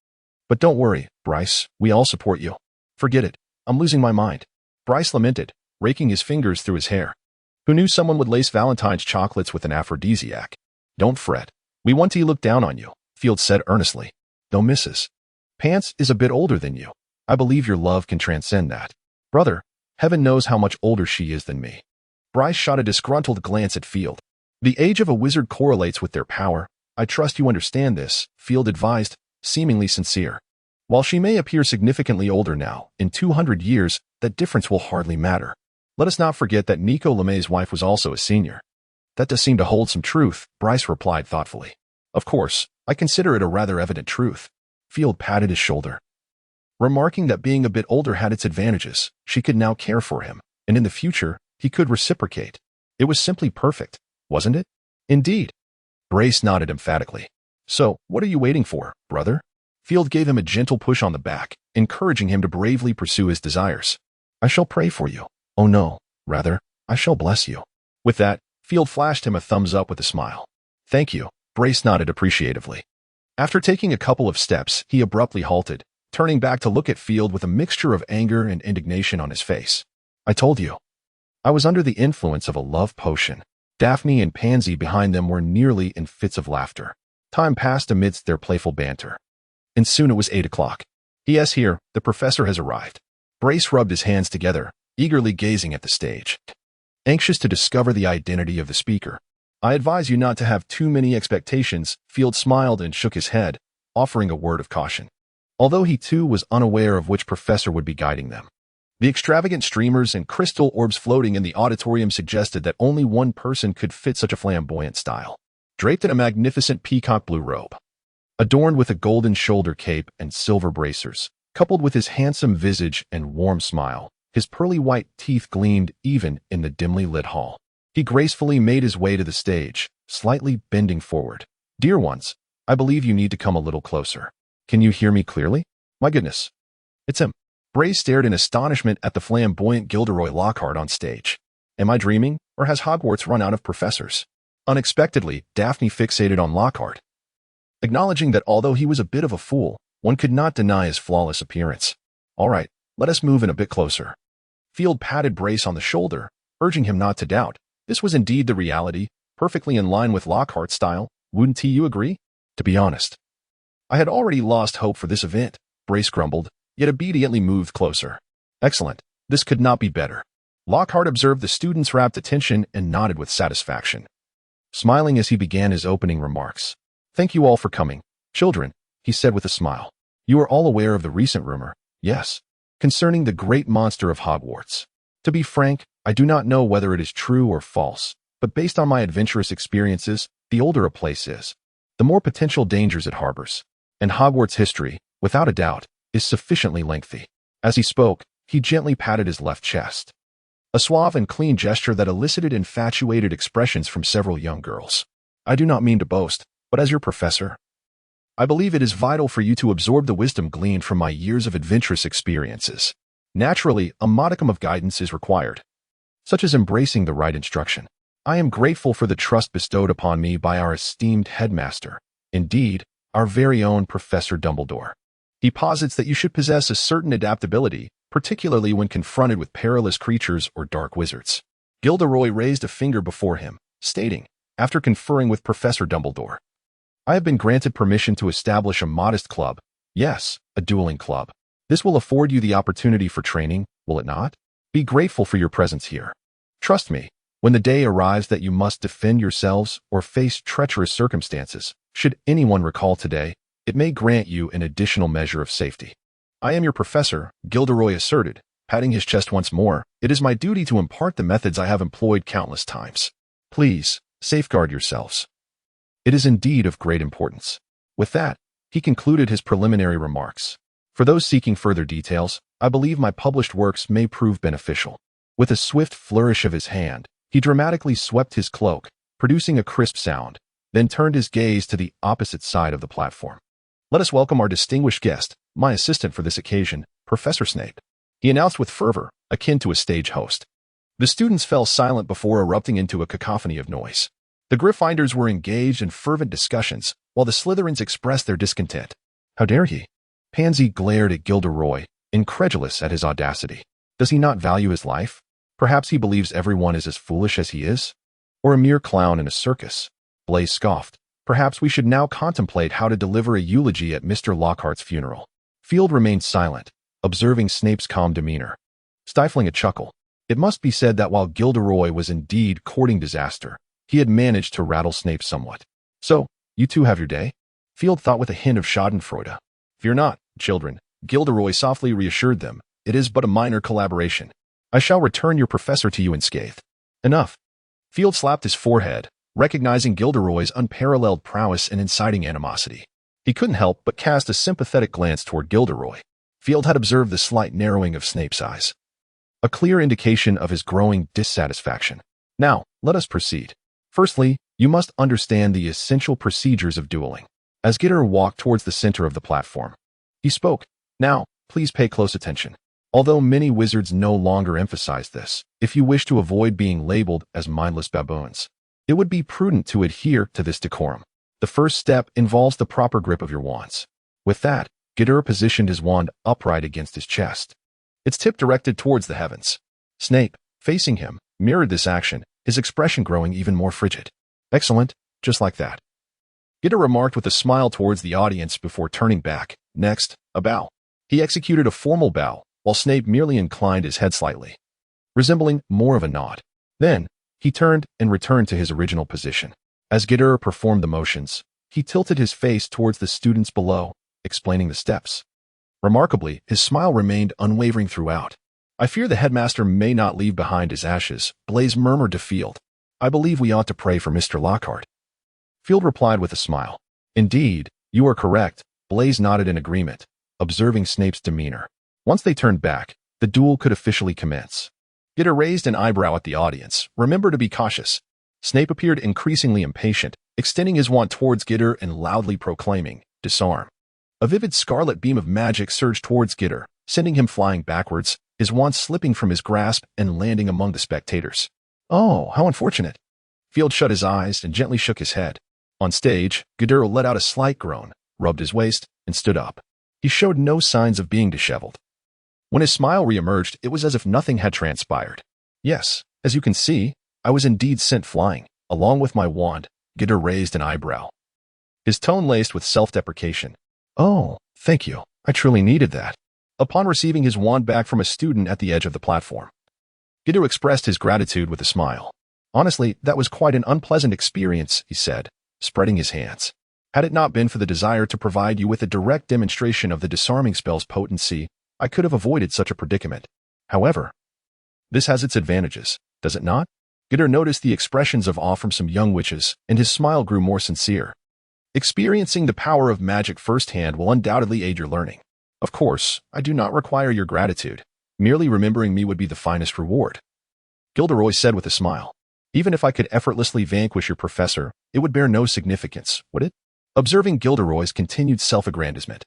But don't worry, Bryce, we all support you. Forget it, I'm losing my mind. Bryce lamented, raking his fingers through his hair. Who knew someone would lace Valentine's chocolates with an aphrodisiac? Don't fret. We want to look down on you, Field said earnestly. Though Mrs. Pants is a bit older than you. I believe your love can transcend that. Brother, heaven knows how much older she is than me. Bryce shot a disgruntled glance at Field. The age of a wizard correlates with their power. I trust you understand this, Field advised, seemingly sincere. While she may appear significantly older now, in 200 years, that difference will hardly matter. Let us not forget that Nico LeMay's wife was also a senior. That does seem to hold some truth, Bryce replied thoughtfully. Of course, I consider it a rather evident truth. Field patted his shoulder, remarking that being a bit older had its advantages. She could now care for him, and in the future, he could reciprocate. It was simply perfect, wasn't it? Indeed. Bryce nodded emphatically. So, what are you waiting for, brother? Field gave him a gentle push on the back, encouraging him to bravely pursue his desires. I shall pray for you. Oh no, rather, I shall bless you. With that, Field flashed him a thumbs up with a smile. Thank you, Bryce nodded appreciatively. After taking a couple of steps, he abruptly halted, turning back to look at Field with a mixture of anger and indignation on his face. I told you. I was under the influence of a love potion. Daphne and Pansy behind them were nearly in fits of laughter. Time passed amidst their playful banter. And soon it was 8 o'clock. Yes, here, the professor has arrived. Bryce rubbed his hands together, eagerly gazing at the stage, anxious to discover the identity of the speaker. I advise you not to have too many expectations, Field smiled and shook his head, offering a word of caution. Although he too was unaware of which professor would be guiding them. The extravagant streamers and crystal orbs floating in the auditorium suggested that only one person could fit such a flamboyant style. Draped in a magnificent peacock blue robe, adorned with a golden shoulder cape and silver bracers, coupled with his handsome visage and warm smile, his pearly white teeth gleamed even in the dimly lit hall. He gracefully made his way to the stage, slightly bending forward. Dear ones, I believe you need to come a little closer. Can you hear me clearly? My goodness. It's him. Bryce stared in astonishment at the flamboyant Gilderoy Lockhart on stage. Am I dreaming, or has Hogwarts run out of professors? Unexpectedly, Daphne fixated on Lockhart, acknowledging that although he was a bit of a fool, one could not deny his flawless appearance. All right, let us move in a bit closer. Field patted Bryce on the shoulder, urging him not to doubt. This was indeed the reality, perfectly in line with Lockhart's style. Wouldn't you agree? To be honest, I had already lost hope for this event, Bryce grumbled, yet obediently moved closer. Excellent. This could not be better. Lockhart observed the student's rapt attention and nodded with satisfaction, smiling as he began his opening remarks. Thank you all for coming. Children, he said with a smile. You are all aware of the recent rumor, yes, concerning the great monster of Hogwarts. To be frank, I do not know whether it is true or false, but based on my adventurous experiences, the older a place is, the more potential dangers it harbors. And Hogwarts history, without a doubt, is sufficiently lengthy. As he spoke, he gently patted his left chest, a suave and clean gesture that elicited infatuated expressions from several young girls. I do not mean to boast, but as your professor, I believe it is vital for you to absorb the wisdom gleaned from my years of adventurous experiences. Naturally, a modicum of guidance is required, such as embracing the right instruction. I am grateful for the trust bestowed upon me by our esteemed headmaster. Indeed, our very own Professor Dumbledore. He posits that you should possess a certain adaptability, particularly when confronted with perilous creatures or dark wizards. Gilderoy raised a finger before him, stating, after conferring with Professor Dumbledore, I have been granted permission to establish a modest club. Yes, a dueling club. This will afford you the opportunity for training, will it not? Be grateful for your presence here. Trust me, when the day arrives that you must defend yourselves or face treacherous circumstances, should anyone recall today, it may grant you an additional measure of safety. I am your professor, Gilderoy asserted, patting his chest once more. It is my duty to impart the methods I have employed countless times. Please, safeguard yourselves. It is indeed of great importance. With that, he concluded his preliminary remarks. For those seeking further details, I believe my published works may prove beneficial. With a swift flourish of his hand, he dramatically swept his cloak, producing a crisp sound, then turned his gaze to the opposite side of the platform. Let us welcome our distinguished guest, my assistant for this occasion, Professor Snape, he announced with fervor, akin to a stage host. The students fell silent before erupting into a cacophony of noise. The Gryffindors were engaged in fervent discussions, while the Slytherins expressed their discontent. How dare he? Pansy glared at Gilderoy, incredulous at his audacity. Does he not value his life? Perhaps he believes everyone is as foolish as he is? Or a mere clown in a circus? Blaise scoffed. Perhaps we should now contemplate how to deliver a eulogy at Mr. Lockhart's funeral. Field remained silent, observing Snape's calm demeanor. Stifling a chuckle, it must be said that while Gilderoy was indeed courting disaster, he had managed to rattle Snape somewhat. So, you two have your day? Field thought with a hint of schadenfreude. Fear not, children, Gilderoy softly reassured them. It is but a minor collaboration. I shall return your professor to you unscathed. Enough. Field slapped his forehead, recognizing Gilderoy's unparalleled prowess and inciting animosity. He couldn't help but cast a sympathetic glance toward Gilderoy. Field had observed the slight narrowing of Snape's eyes, a clear indication of his growing dissatisfaction. Now, let us proceed. Firstly, you must understand the essential procedures of dueling. As Gitter walked towards the center of the platform, he spoke. Now, please pay close attention. Although many wizards no longer emphasize this, if you wish to avoid being labeled as mindless baboons, it would be prudent to adhere to this decorum. The first step involves the proper grip of your wands. With that, Gitter positioned his wand upright against his chest, its tip directed towards the heavens. Snape, facing him, mirrored this action, his expression growing even more frigid. Excellent, just like that. Gitter remarked with a smile towards the audience before turning back. Next, a bow. He executed a formal bow, while Snape merely inclined his head slightly, resembling more of a nod. Then, he turned and returned to his original position. As Gitter performed the motions, he tilted his face towards the students below, explaining the steps. Remarkably, his smile remained unwavering throughout. I fear the headmaster may not leave behind his ashes, Blaise murmured to Field. I believe we ought to pray for Mr. Lockhart. Field replied with a smile. Indeed, you are correct, Blaise nodded in agreement, observing Snape's demeanor. Once they turned back, the duel could officially commence. Gitter raised an eyebrow at the audience. Remember to be cautious. Snape appeared increasingly impatient, extending his wand towards Gitter and loudly proclaiming, disarm. A vivid scarlet beam of magic surged towards Gitter, sending him flying backwards, his wand slipping from his grasp and landing among the spectators. Oh, how unfortunate. Field shut his eyes and gently shook his head. On stage, Gitter let out a slight groan, rubbed his waist, and stood up. He showed no signs of being disheveled. When his smile reemerged, it was as if nothing had transpired. Yes, as you can see, I was indeed sent flying. Along with my wand, Gitter raised an eyebrow, his tone laced with self-deprecation. Oh, thank you. I truly needed that. Upon receiving his wand back from a student at the edge of the platform, Gitter expressed his gratitude with a smile. Honestly, that was quite an unpleasant experience, he said, spreading his hands. Had it not been for the desire to provide you with a direct demonstration of the disarming spell's potency, I could have avoided such a predicament. However, this has its advantages, does it not? Gitter noticed the expressions of awe from some young witches, and his smile grew more sincere. Experiencing the power of magic firsthand will undoubtedly aid your learning. Of course, I do not require your gratitude. Merely remembering me would be the finest reward. Gilderoy said with a smile. Even if I could effortlessly vanquish your professor, it would bear no significance, would it? Observing Gilderoy's continued self-aggrandizement,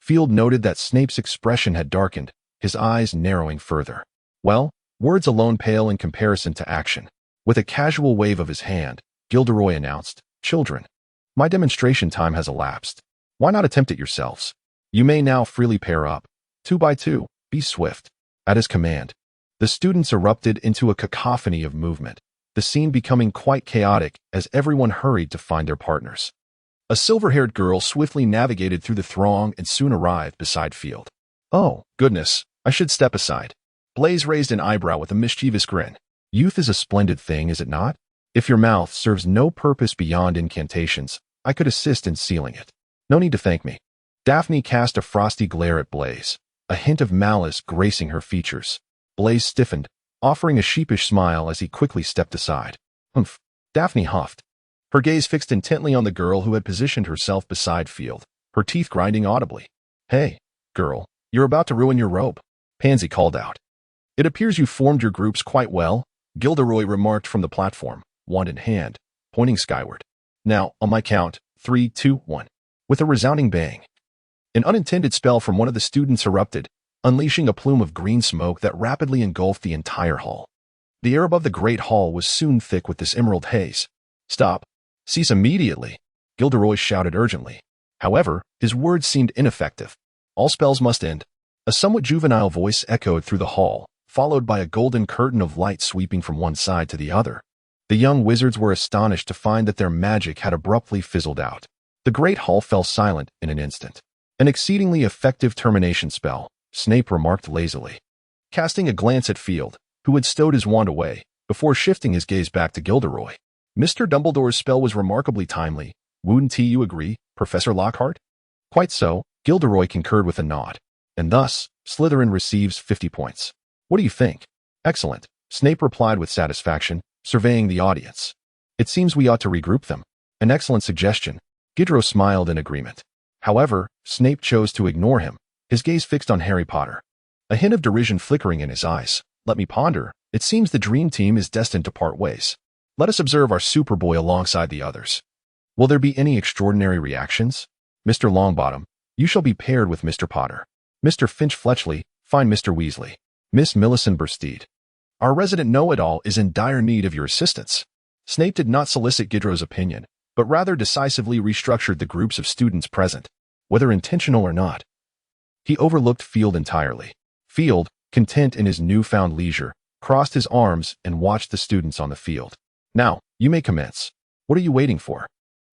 Field noted that Snape's expression had darkened, his eyes narrowing further. Well, words alone pale in comparison to action. With a casual wave of his hand, Gilderoy announced, "Children, my demonstration time has elapsed. Why not attempt it yourselves? You may now freely pair up. 2 by 2, be swift." At his command, the students erupted into a cacophony of movement, the scene becoming quite chaotic as everyone hurried to find their partners. A silver-haired girl swiftly navigated through the throng and soon arrived beside Field. "Oh, goodness, I should step aside." Blaise raised an eyebrow with a mischievous grin. "Youth is a splendid thing, is it not? If your mouth serves no purpose beyond incantations, I could assist in sealing it. No need to thank me." Daphne cast a frosty glare at Blaise, a hint of malice gracing her features. Blaise stiffened, offering a sheepish smile as he quickly stepped aside. "Humph," Daphne huffed, her gaze fixed intently on the girl who had positioned herself beside Field, her teeth grinding audibly. "Hey, girl, you're about to ruin your robe," Pansy called out. "It appears you formed your groups quite well," Gilderoy remarked from the platform, wand in hand, pointing skyward. "Now, on my count, 3, 2, 1. With a resounding bang, an unintended spell from one of the students erupted, unleashing a plume of green smoke that rapidly engulfed the entire hall. The air above the great hall was soon thick with this emerald haze. "Stop. Cease immediately," Gilderoy shouted urgently. However, his words seemed ineffective. "All spells must end." A somewhat juvenile voice echoed through the hall, followed by a golden curtain of light sweeping from one side to the other. The young wizards were astonished to find that their magic had abruptly fizzled out. The great hall fell silent in an instant. "An exceedingly effective termination spell," Snape remarked lazily, casting a glance at Field, who had stowed his wand away, before shifting his gaze back to Gilderoy. "Mr. Dumbledore's spell was remarkably timely. Wouldn't you agree, Professor Lockhart?" "Quite so," Gilderoy concurred with a nod. "And thus, Slytherin receives 50 points. What do you think?" "Excellent," Snape replied with satisfaction, surveying the audience. "It seems we ought to regroup them." "An excellent suggestion." Gilderoy smiled in agreement. However, Snape chose to ignore him, his gaze fixed on Harry Potter, a hint of derision flickering in his eyes. "Let me ponder. It seems the dream team is destined to part ways. Let us observe our Superboy alongside the others. Will there be any extraordinary reactions? Mr. Longbottom, you shall be paired with Mr. Potter. Mr. Finch-Fletchley, find Mr. Weasley. Miss Millicent Bursteed. Our resident know-it-all is in dire need of your assistance." Snape did not solicit Gilderoy's opinion, but rather decisively restructured the groups of students present, whether intentional or not. He overlooked Field entirely. Field, content in his newfound leisure, crossed his arms and watched the students on the field. "Now, you may commence. What are you waiting for?"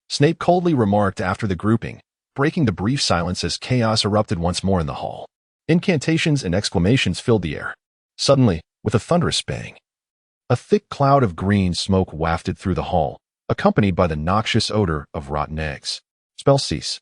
Snape coldly remarked after the grouping, breaking the brief silence as chaos erupted once more in the hall. Incantations and exclamations filled the air. Suddenly, with a thunderous bang, a thick cloud of green smoke wafted through the hall, accompanied by the noxious odor of rotten eggs. "Spell cease."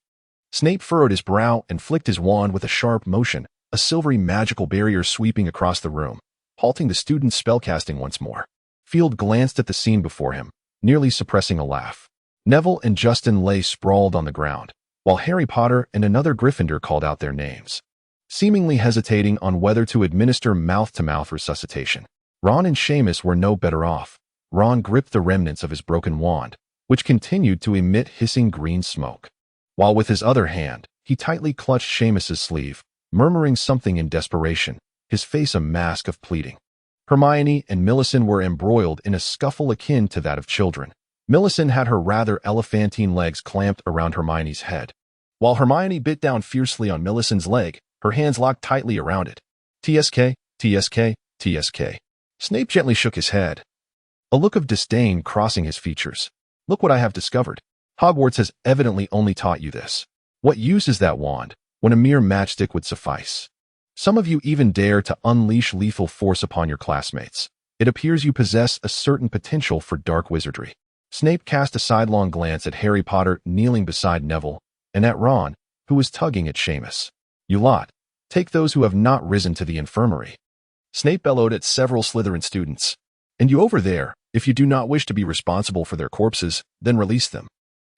Snape furrowed his brow and flicked his wand with a sharp motion, a silvery magical barrier sweeping across the room, halting the students' spellcasting once more. Field glanced at the scene before him, nearly suppressing a laugh. Neville and Justin lay sprawled on the ground, while Harry Potter and another Gryffindor called out their names, seemingly hesitating on whether to administer mouth-to-mouth resuscitation. Ron and Seamus were no better off. Ron gripped the remnants of his broken wand, which continued to emit hissing green smoke, while with his other hand, he tightly clutched Seamus's sleeve, murmuring something in desperation, his face a mask of pleading. Hermione and Millicent were embroiled in a scuffle akin to that of children. Millicent had her rather elephantine legs clamped around Hermione's head, while Hermione bit down fiercely on Millicent's leg, her hands locked tightly around it. "TSK, TSK, TSK." Snape gently shook his head, a look of disdain crossing his features. "Look what I have discovered. Hogwarts has evidently only taught you this. What use is that wand, when a mere matchstick would suffice? Some of you even dare to unleash lethal force upon your classmates. It appears you possess a certain potential for dark wizardry." Snape cast a sidelong glance at Harry Potter kneeling beside Neville, and at Ron, who was tugging at Seamus. "You lot, take those who have not risen to the infirmary." Snape bellowed at several Slytherin students. "And you over there, if you do not wish to be responsible for their corpses, then release them."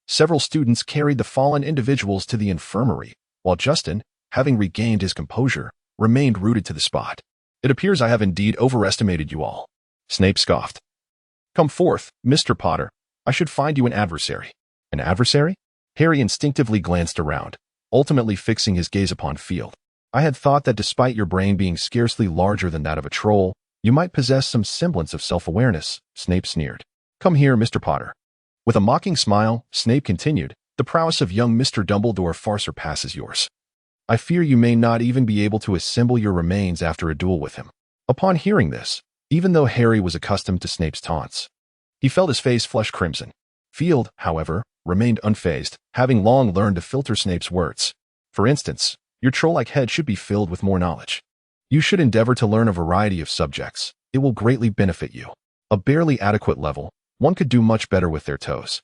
Several students carried the fallen individuals to the infirmary, while Justin, having regained his composure, remained rooted to the spot. "It appears I have indeed overestimated you all," Snape scoffed. "Come forth, Mr. Potter. I should find you an adversary." "An adversary?" Harry instinctively glanced around, ultimately fixing his gaze upon Field. "I had thought that despite your brain being scarcely larger than that of a troll, You might possess some semblance of self-awareness, Snape sneered. Come here, Mr. Potter. With a mocking smile, Snape continued, the prowess of young Mr. Dumbledore far surpasses yours. I fear you may not even be able to assemble your remains after a duel with him. Upon hearing this, even though Harry was accustomed to Snape's taunts, he felt his face flush crimson. Field, however, remained unfazed, having long learned to filter Snape's words. For instance, your troll-like head should be filled with more knowledge. You should endeavor to learn a variety of subjects. It will greatly benefit you. A barely adequate level, one could do much better with their toes.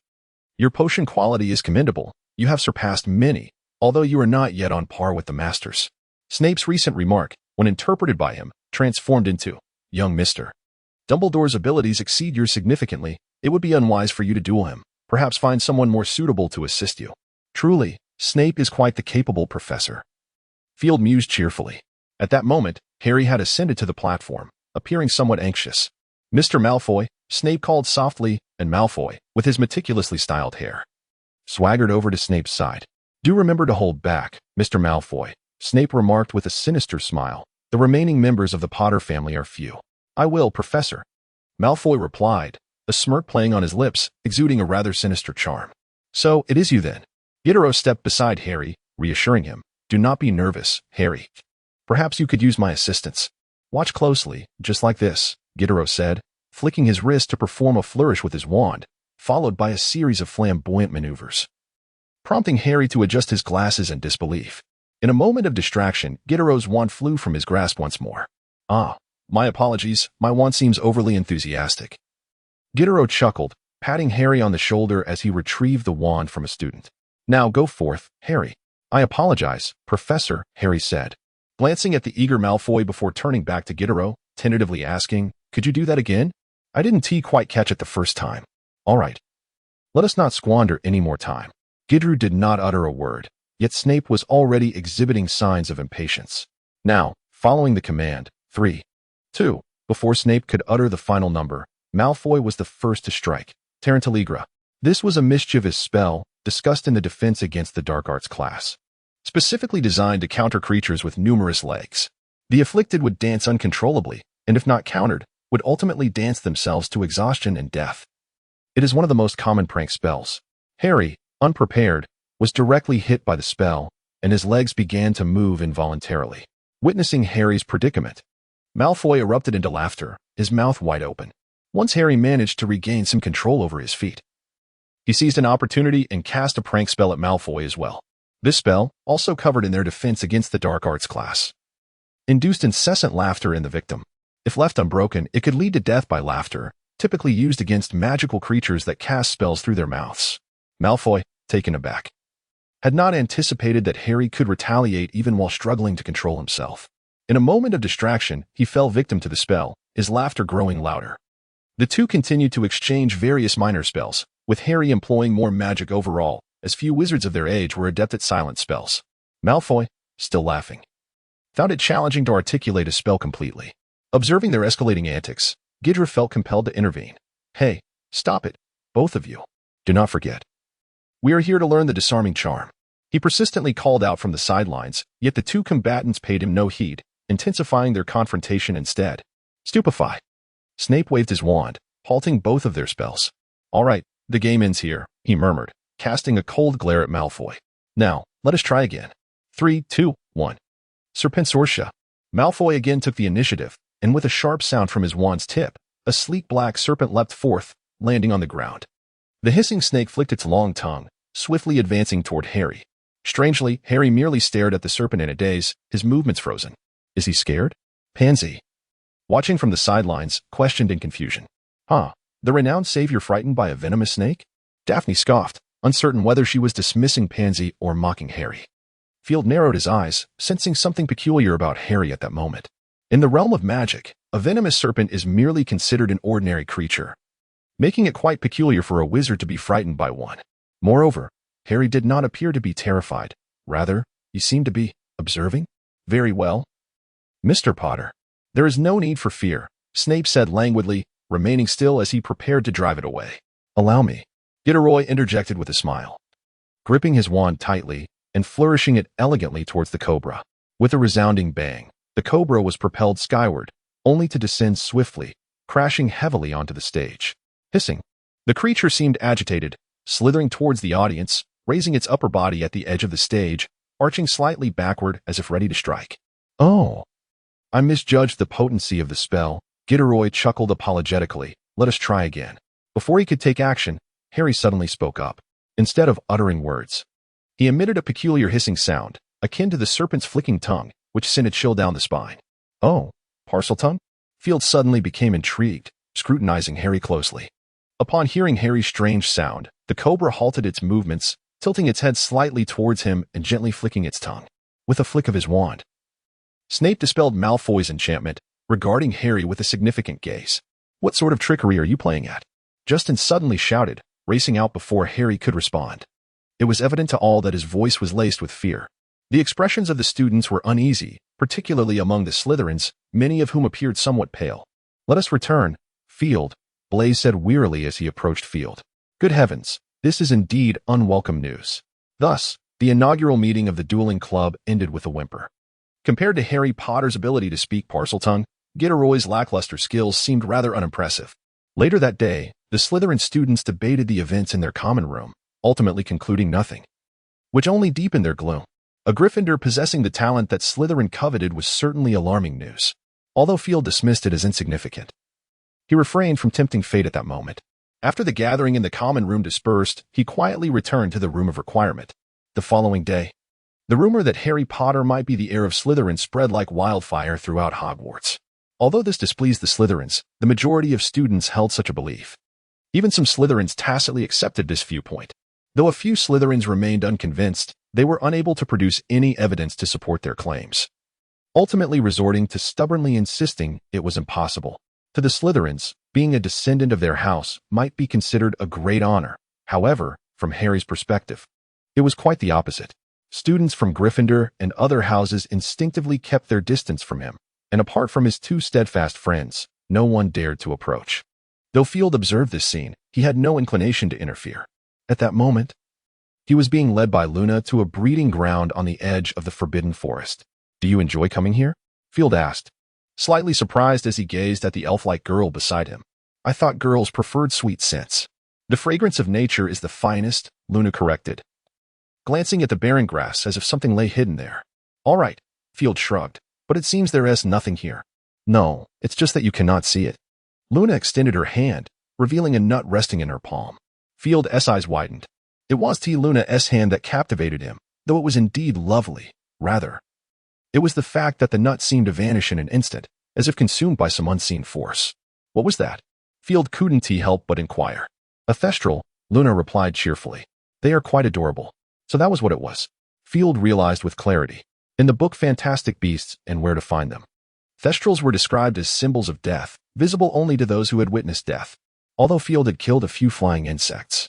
Your potion quality is commendable. You have surpassed many, although you are not yet on par with the masters. Snape's recent remark, when interpreted by him, transformed into, young Mr. Dumbledore's abilities exceed yours significantly. It would be unwise for you to duel him. Perhaps find someone more suitable to assist you. Truly, Snape is quite the capable professor. Field mused cheerfully. At that moment, Harry had ascended to the platform, appearing somewhat anxious. Mr. Malfoy, Snape called softly, and Malfoy, with his meticulously styled hair, swaggered over to Snape's side. Do remember to hold back, Mr. Malfoy, Snape remarked with a sinister smile. The remaining members of the Potter family are few. I will, Professor. Malfoy replied, a smirk playing on his lips, exuding a rather sinister charm. So, it is you then. Gitero stepped beside Harry, reassuring him. Do not be nervous, Harry. Perhaps you could use my assistance. Watch closely, just like this, Gitero said, flicking his wrist to perform a flourish with his wand, followed by a series of flamboyant maneuvers, prompting Harry to adjust his glasses in disbelief. In a moment of distraction, Gitero's wand flew from his grasp once more. Ah, my apologies, my wand seems overly enthusiastic. Gitero chuckled, patting Harry on the shoulder as he retrieved the wand from a student. Now go forth, Harry. I apologize, Professor, Harry said, glancing at the eager Malfoy before turning back to Gitero, tentatively asking, could you do that again? I didn't quite catch it the first time. All right. Let us not squander any more time. Gidru did not utter a word, yet Snape was already exhibiting signs of impatience. Now, following the command, 3, 2, before Snape could utter the final number, Malfoy was the first to strike. Tarantaligra. This was a mischievous spell, discussed in the Defense Against the Dark Arts class, specifically designed to counter creatures with numerous legs. The afflicted would dance uncontrollably, and if not countered, would ultimately dance themselves to exhaustion and death. It is one of the most common prank spells. Harry, unprepared, was directly hit by the spell, and his legs began to move involuntarily. Witnessing Harry's predicament, Malfoy erupted into laughter, his mouth wide open. Once Harry managed to regain some control over his feet, he seized an opportunity and cast a prank spell at Malfoy as well. This spell, also covered in their Defense Against the Dark Arts class, induced incessant laughter in the victim. If left unbroken, it could lead to death by laughter, typically used against magical creatures that cast spells through their mouths. Malfoy, taken aback, had not anticipated that Harry could retaliate even while struggling to control himself. In a moment of distraction, he fell victim to the spell, his laughter growing louder. The two continued to exchange various minor spells, with Harry employing more magic overall, as few wizards of their age were adept at silent spells. Malfoy, still laughing, found it challenging to articulate a spell completely. Observing their escalating antics, Gidra felt compelled to intervene. Hey, stop it, both of you. Do not forget. We are here to learn the disarming charm. He persistently called out from the sidelines, yet the two combatants paid him no heed, intensifying their confrontation instead. Stupefy. Snape waved his wand, halting both of their spells. All right, the game ends here, he murmured, casting a cold glare at Malfoy. Now, let us try again. 3, 2, 1. Serpensortia. Malfoy again took the initiative, and with a sharp sound from his wand's tip, a sleek black serpent leapt forth, landing on the ground. The hissing snake flicked its long tongue, swiftly advancing toward Harry. Strangely, Harry merely stared at the serpent in a daze, his movements frozen. Is he scared? Pansy, watching from the sidelines, questioned in confusion. Huh, the renowned savior frightened by a venomous snake? Daphne scoffed, uncertain whether she was dismissing Pansy or mocking Harry. Field narrowed his eyes, sensing something peculiar about Harry at that moment. In the realm of magic, a venomous serpent is merely considered an ordinary creature, making it quite peculiar for a wizard to be frightened by one. Moreover, Harry did not appear to be terrified. Rather, he seemed to be observing. Very well. Mr. Potter, there is no need for fear, Snape said languidly, remaining still as he prepared to drive it away. Allow me. Gilderoy interjected with a smile, gripping his wand tightly and flourishing it elegantly towards the cobra. With a resounding bang, the cobra was propelled skyward, only to descend swiftly, crashing heavily onto the stage. Hissing. The creature seemed agitated, slithering towards the audience, raising its upper body at the edge of the stage, arching slightly backward as if ready to strike. Oh. I misjudged the potency of the spell. Gilderoy chuckled apologetically. Let us try again. Before he could take action, Harry suddenly spoke up. Instead of uttering words, he emitted a peculiar hissing sound, akin to the serpent's flicking tongue, which sent a chill down the spine. Oh, Parseltongue? Field suddenly became intrigued, scrutinizing Harry closely. Upon hearing Harry's strange sound, the cobra halted its movements, tilting its head slightly towards him and gently flicking its tongue. With a flick of his wand, Snape dispelled Malfoy's enchantment, regarding Harry with a significant gaze. What sort of trickery are you playing at? Justin suddenly shouted, racing out before Harry could respond. It was evident to all that his voice was laced with fear. The expressions of the students were uneasy, particularly among the Slytherins, many of whom appeared somewhat pale. Let us return, Field, Blaise said wearily as he approached Field. Good heavens, this is indeed unwelcome news. Thus, the inaugural meeting of the Dueling Club ended with a whimper. Compared to Harry Potter's ability to speak Parseltongue, Gilderoy's lackluster skills seemed rather unimpressive. Later that day, the Slytherin students debated the events in their common room, ultimately concluding nothing, which only deepened their gloom. A Gryffindor possessing the talent that Slytherin coveted was certainly alarming news, although Field dismissed it as insignificant. He refrained from tempting fate at that moment. After the gathering in the common room dispersed, he quietly returned to the room of requirement. The following day, the rumor that Harry Potter might be the heir of Slytherin spread like wildfire throughout Hogwarts. Although this displeased the Slytherins, the majority of students held such a belief. Even some Slytherins tacitly accepted this viewpoint. Though a few Slytherins remained unconvinced, they were unable to produce any evidence to support their claims, ultimately resorting to stubbornly insisting it was impossible. To the Slytherins, being a descendant of their house might be considered a great honor. However, from Harry's perspective, it was quite the opposite. Students from Gryffindor and other houses instinctively kept their distance from him, and apart from his two steadfast friends, no one dared to approach. Though Field observed this scene, he had no inclination to interfere. At that moment, he was being led by Luna to a breeding ground on the edge of the Forbidden Forest. Do you enjoy coming here? Field asked, slightly surprised as he gazed at the elf-like girl beside him. I thought girls preferred sweet scents. The fragrance of nature is the finest, Luna corrected, glancing at the barren grass as if something lay hidden there. All right, Field shrugged, but it seems there is nothing here. No, it's just that you cannot see it. Luna extended her hand, revealing a nut resting in her palm. Field's eyes widened. It was Luna's hand that captivated him, though it was indeed lovely. Rather, it was the fact that the nut seemed to vanish in an instant, as if consumed by some unseen force. What was that? Field couldn't help but inquire. A thestral, Luna replied cheerfully. They are quite adorable. So that was what it was. Field realized with clarity. In the book Fantastic Beasts and Where to Find Them, thestrals were described as symbols of death, visible only to those who had witnessed death. Although Field had killed a few flying insects,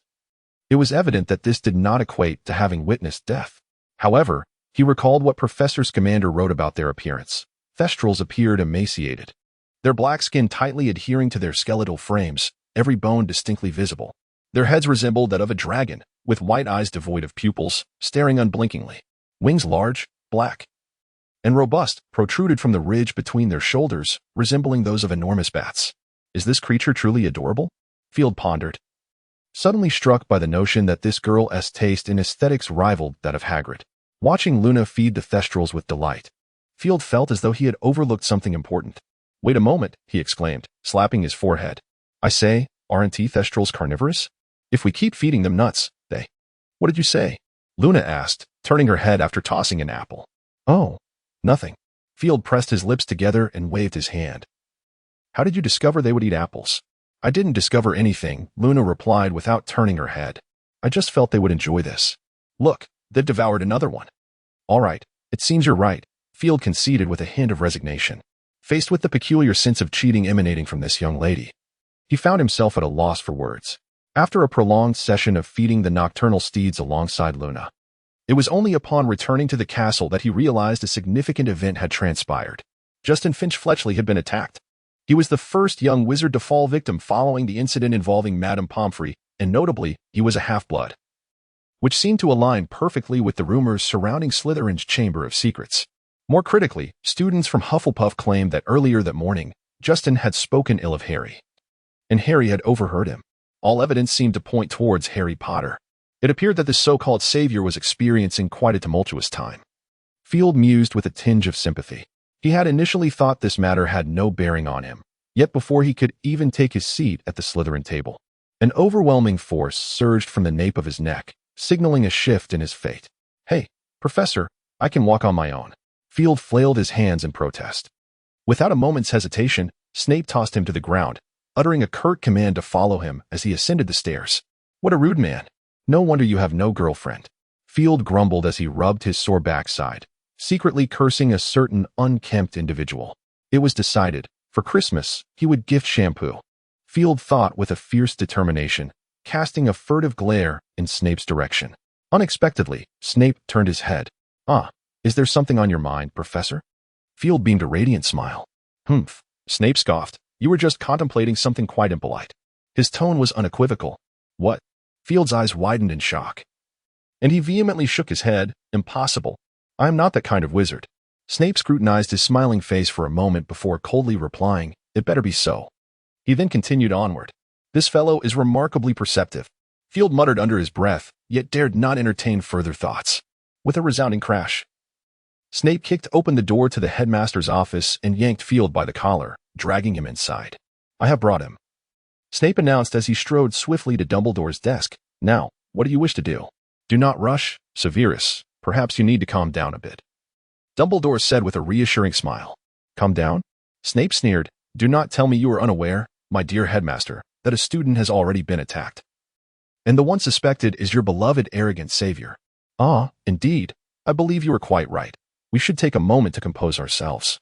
it was evident that this did not equate to having witnessed death. However, he recalled what Professor Scamander wrote about their appearance. Thestrals appeared emaciated, their black skin tightly adhering to their skeletal frames, every bone distinctly visible. Their heads resembled that of a dragon, with white eyes devoid of pupils, staring unblinkingly. Wings large, black, and robust, protruded from the ridge between their shoulders, resembling those of enormous bats. Is this creature truly adorable? Field pondered, suddenly struck by the notion that this girl's taste in aesthetics rivaled that of Hagrid. Watching Luna feed the thestrals with delight, Field felt as though he had overlooked something important. Wait a moment, he exclaimed, slapping his forehead. I say, aren't thestrals carnivorous? If we keep feeding them nuts, they... What did you say? Luna asked, turning her head after tossing an apple. Oh, nothing. Field pressed his lips together and waved his hand. How did you discover they would eat apples? I didn't discover anything, Luna replied without turning her head. I just felt they would enjoy this. Look, they've devoured another one. All right, it seems you're right, Field conceded with a hint of resignation. Faced with the peculiar sense of cheating emanating from this young lady, he found himself at a loss for words. After a prolonged session of feeding the nocturnal steeds alongside Luna, it was only upon returning to the castle that he realized a significant event had transpired. Justin Finch-Fletchley had been attacked. He was the first young wizard to fall victim following the incident involving Madame Pomfrey, and notably, he was a half-blood, which seemed to align perfectly with the rumors surrounding Slytherin's Chamber of Secrets. More critically, students from Hufflepuff claimed that earlier that morning, Justin had spoken ill of Harry, and Harry had overheard him. All evidence seemed to point towards Harry Potter. It appeared that the so-called savior was experiencing quite a tumultuous time. Field mused with a tinge of sympathy. He had initially thought this matter had no bearing on him, yet before he could even take his seat at the Slytherin table, an overwhelming force surged from the nape of his neck, signaling a shift in his fate. "Hey, Professor, I can walk on my own." Field flailed his hands in protest. Without a moment's hesitation, Snape tossed him to the ground, uttering a curt command to follow him as he ascended the stairs. "What a rude man. No wonder you have no girlfriend." Field grumbled as he rubbed his sore backside, secretly cursing a certain unkempt individual. It was decided, for Christmas, he would gift shampoo. Field thought with a fierce determination, casting a furtive glare in Snape's direction. Unexpectedly, Snape turned his head. "Ah, is there something on your mind, Professor?" Field beamed a radiant smile. "Humph," Snape scoffed. "You were just contemplating something quite impolite." His tone was unequivocal. "What?" Field's eyes widened in shock, and he vehemently shook his head. "Impossible. I am not that kind of wizard." Snape scrutinized his smiling face for a moment before coldly replying, "It better be so." He then continued onward. "This fellow is remarkably perceptive." Field muttered under his breath, yet dared not entertain further thoughts. With a resounding crash, Snape kicked open the door to the headmaster's office and yanked Field by the collar, dragging him inside. "I have brought him," Snape announced as he strode swiftly to Dumbledore's desk. "Now, what do you wish to do?" "Do not rush, Severus. Perhaps you need to calm down a bit," Dumbledore said with a reassuring smile. "Calm down?" Snape sneered. "Do not tell me you are unaware, my dear headmaster, that a student has already been attacked. And the one suspected is your beloved arrogant savior." "Ah, indeed. I believe you are quite right. We should take a moment to compose ourselves."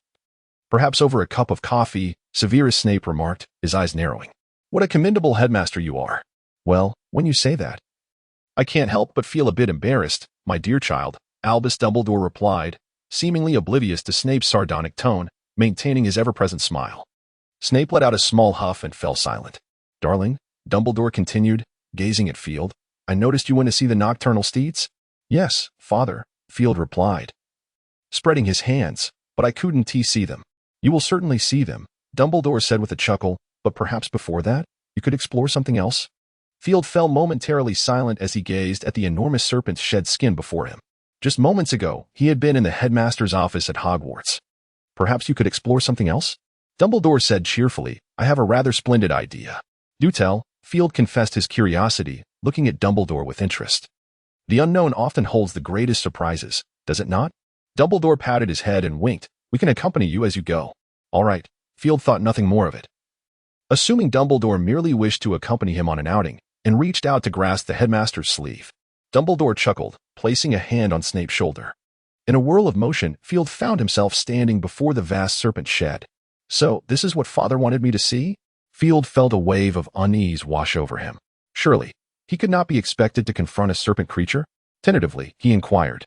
"Perhaps over a cup of coffee," Severus Snape remarked, his eyes narrowing. "What a commendable headmaster you are." "Well, when you say that, I can't help but feel a bit embarrassed, my dear child," Albus Dumbledore replied, seemingly oblivious to Snape's sardonic tone, maintaining his ever-present smile. Snape let out a small huff and fell silent. "Darling," Dumbledore continued, gazing at Field, "I noticed you went to see the nocturnal steeds?" "Yes, father," Field replied, spreading his hands, "but I couldn't see them." "You will certainly see them," Dumbledore said with a chuckle, "but perhaps before that, you could explore something else." Field fell momentarily silent as he gazed at the enormous serpent's shed skin before him. Just moments ago, he had been in the headmaster's office at Hogwarts. "Perhaps you could explore something else?" Dumbledore said cheerfully, "I have a rather splendid idea." "Do tell," Field confessed his curiosity, looking at Dumbledore with interest. "The unknown often holds the greatest surprises, does it not?" Dumbledore patted his head and winked. "We can accompany you as you go." "All right." Field thought nothing more of it. Assuming Dumbledore merely wished to accompany him on an outing, and reached out to grasp the headmaster's sleeve. Dumbledore chuckled, placing a hand on Snape's shoulder. In a whirl of motion, Field found himself standing before the vast serpent shed. "So, this is what Father wanted me to see?" Field felt a wave of unease wash over him. Surely, he could not be expected to confront a serpent creature? Tentatively, he inquired,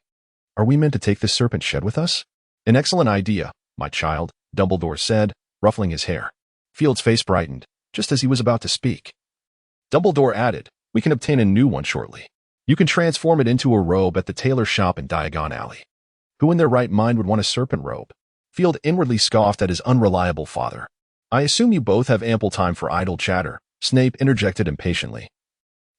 "Are we meant to take this serpent shed with us?" "An excellent idea, my child," Dumbledore said, ruffling his hair. Field's face brightened, just as he was about to speak. Dumbledore added, "We can obtain a new one shortly. You can transform it into a robe at the tailor shop in Diagon Alley." Who in their right mind would want a serpent robe? Field inwardly scoffed at his unreliable father. "I assume you both have ample time for idle chatter," Snape interjected impatiently.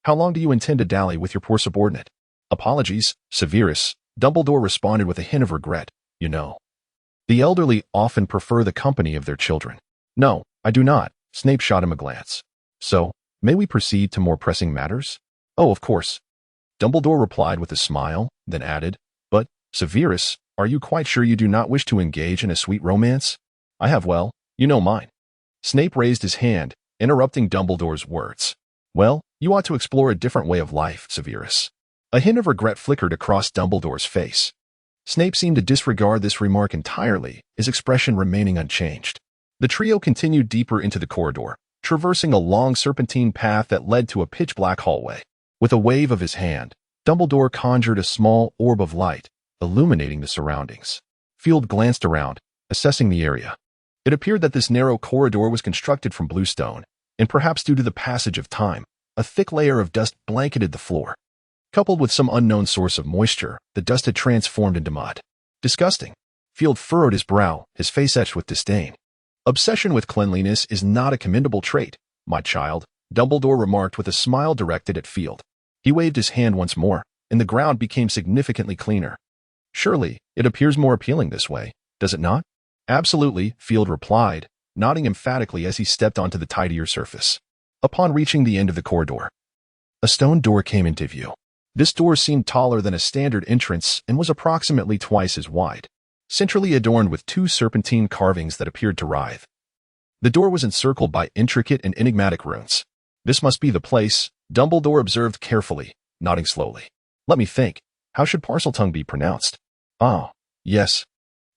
"How long do you intend to dally with your poor subordinate?" "Apologies, Severus," Dumbledore responded with a hint of regret. "You know, the elderly often prefer the company of their children." "No, I do not," Snape shot him a glance. "So, may we proceed to more pressing matters?" "Oh, of course," Dumbledore replied with a smile, then added, "But, Severus, are you quite sure you do not wish to engage in a sweet romance? I have, well, you know mine." Snape raised his hand, interrupting Dumbledore's words. "Well, you ought to explore a different way of life, Severus." A hint of regret flickered across Dumbledore's face. Snape seemed to disregard this remark entirely, his expression remaining unchanged. The trio continued deeper into the corridor, traversing a long serpentine path that led to a pitch-black hallway. With a wave of his hand, Dumbledore conjured a small orb of light, illuminating the surroundings. Field glanced around, assessing the area. It appeared that this narrow corridor was constructed from bluestone, and perhaps due to the passage of time, a thick layer of dust blanketed the floor. Coupled with some unknown source of moisture, the dust had transformed into mud. Disgusting. Field furrowed his brow, his face etched with disdain. Obsession with cleanliness is not a commendable trait, my child, Dumbledore remarked with a smile directed at Field. He waved his hand once more, and the ground became significantly cleaner. Surely, it appears more appealing this way, does it not? Absolutely, Field replied, nodding emphatically as he stepped onto the tidier surface. Upon reaching the end of the corridor, a stone door came into view. This door seemed taller than a standard entrance and was approximately twice as wide, centrally adorned with two serpentine carvings that appeared to writhe. The door was encircled by intricate and enigmatic runes. This must be the place, Dumbledore observed carefully, nodding slowly. Let me think. How should Parseltongue be pronounced? Ah, yes.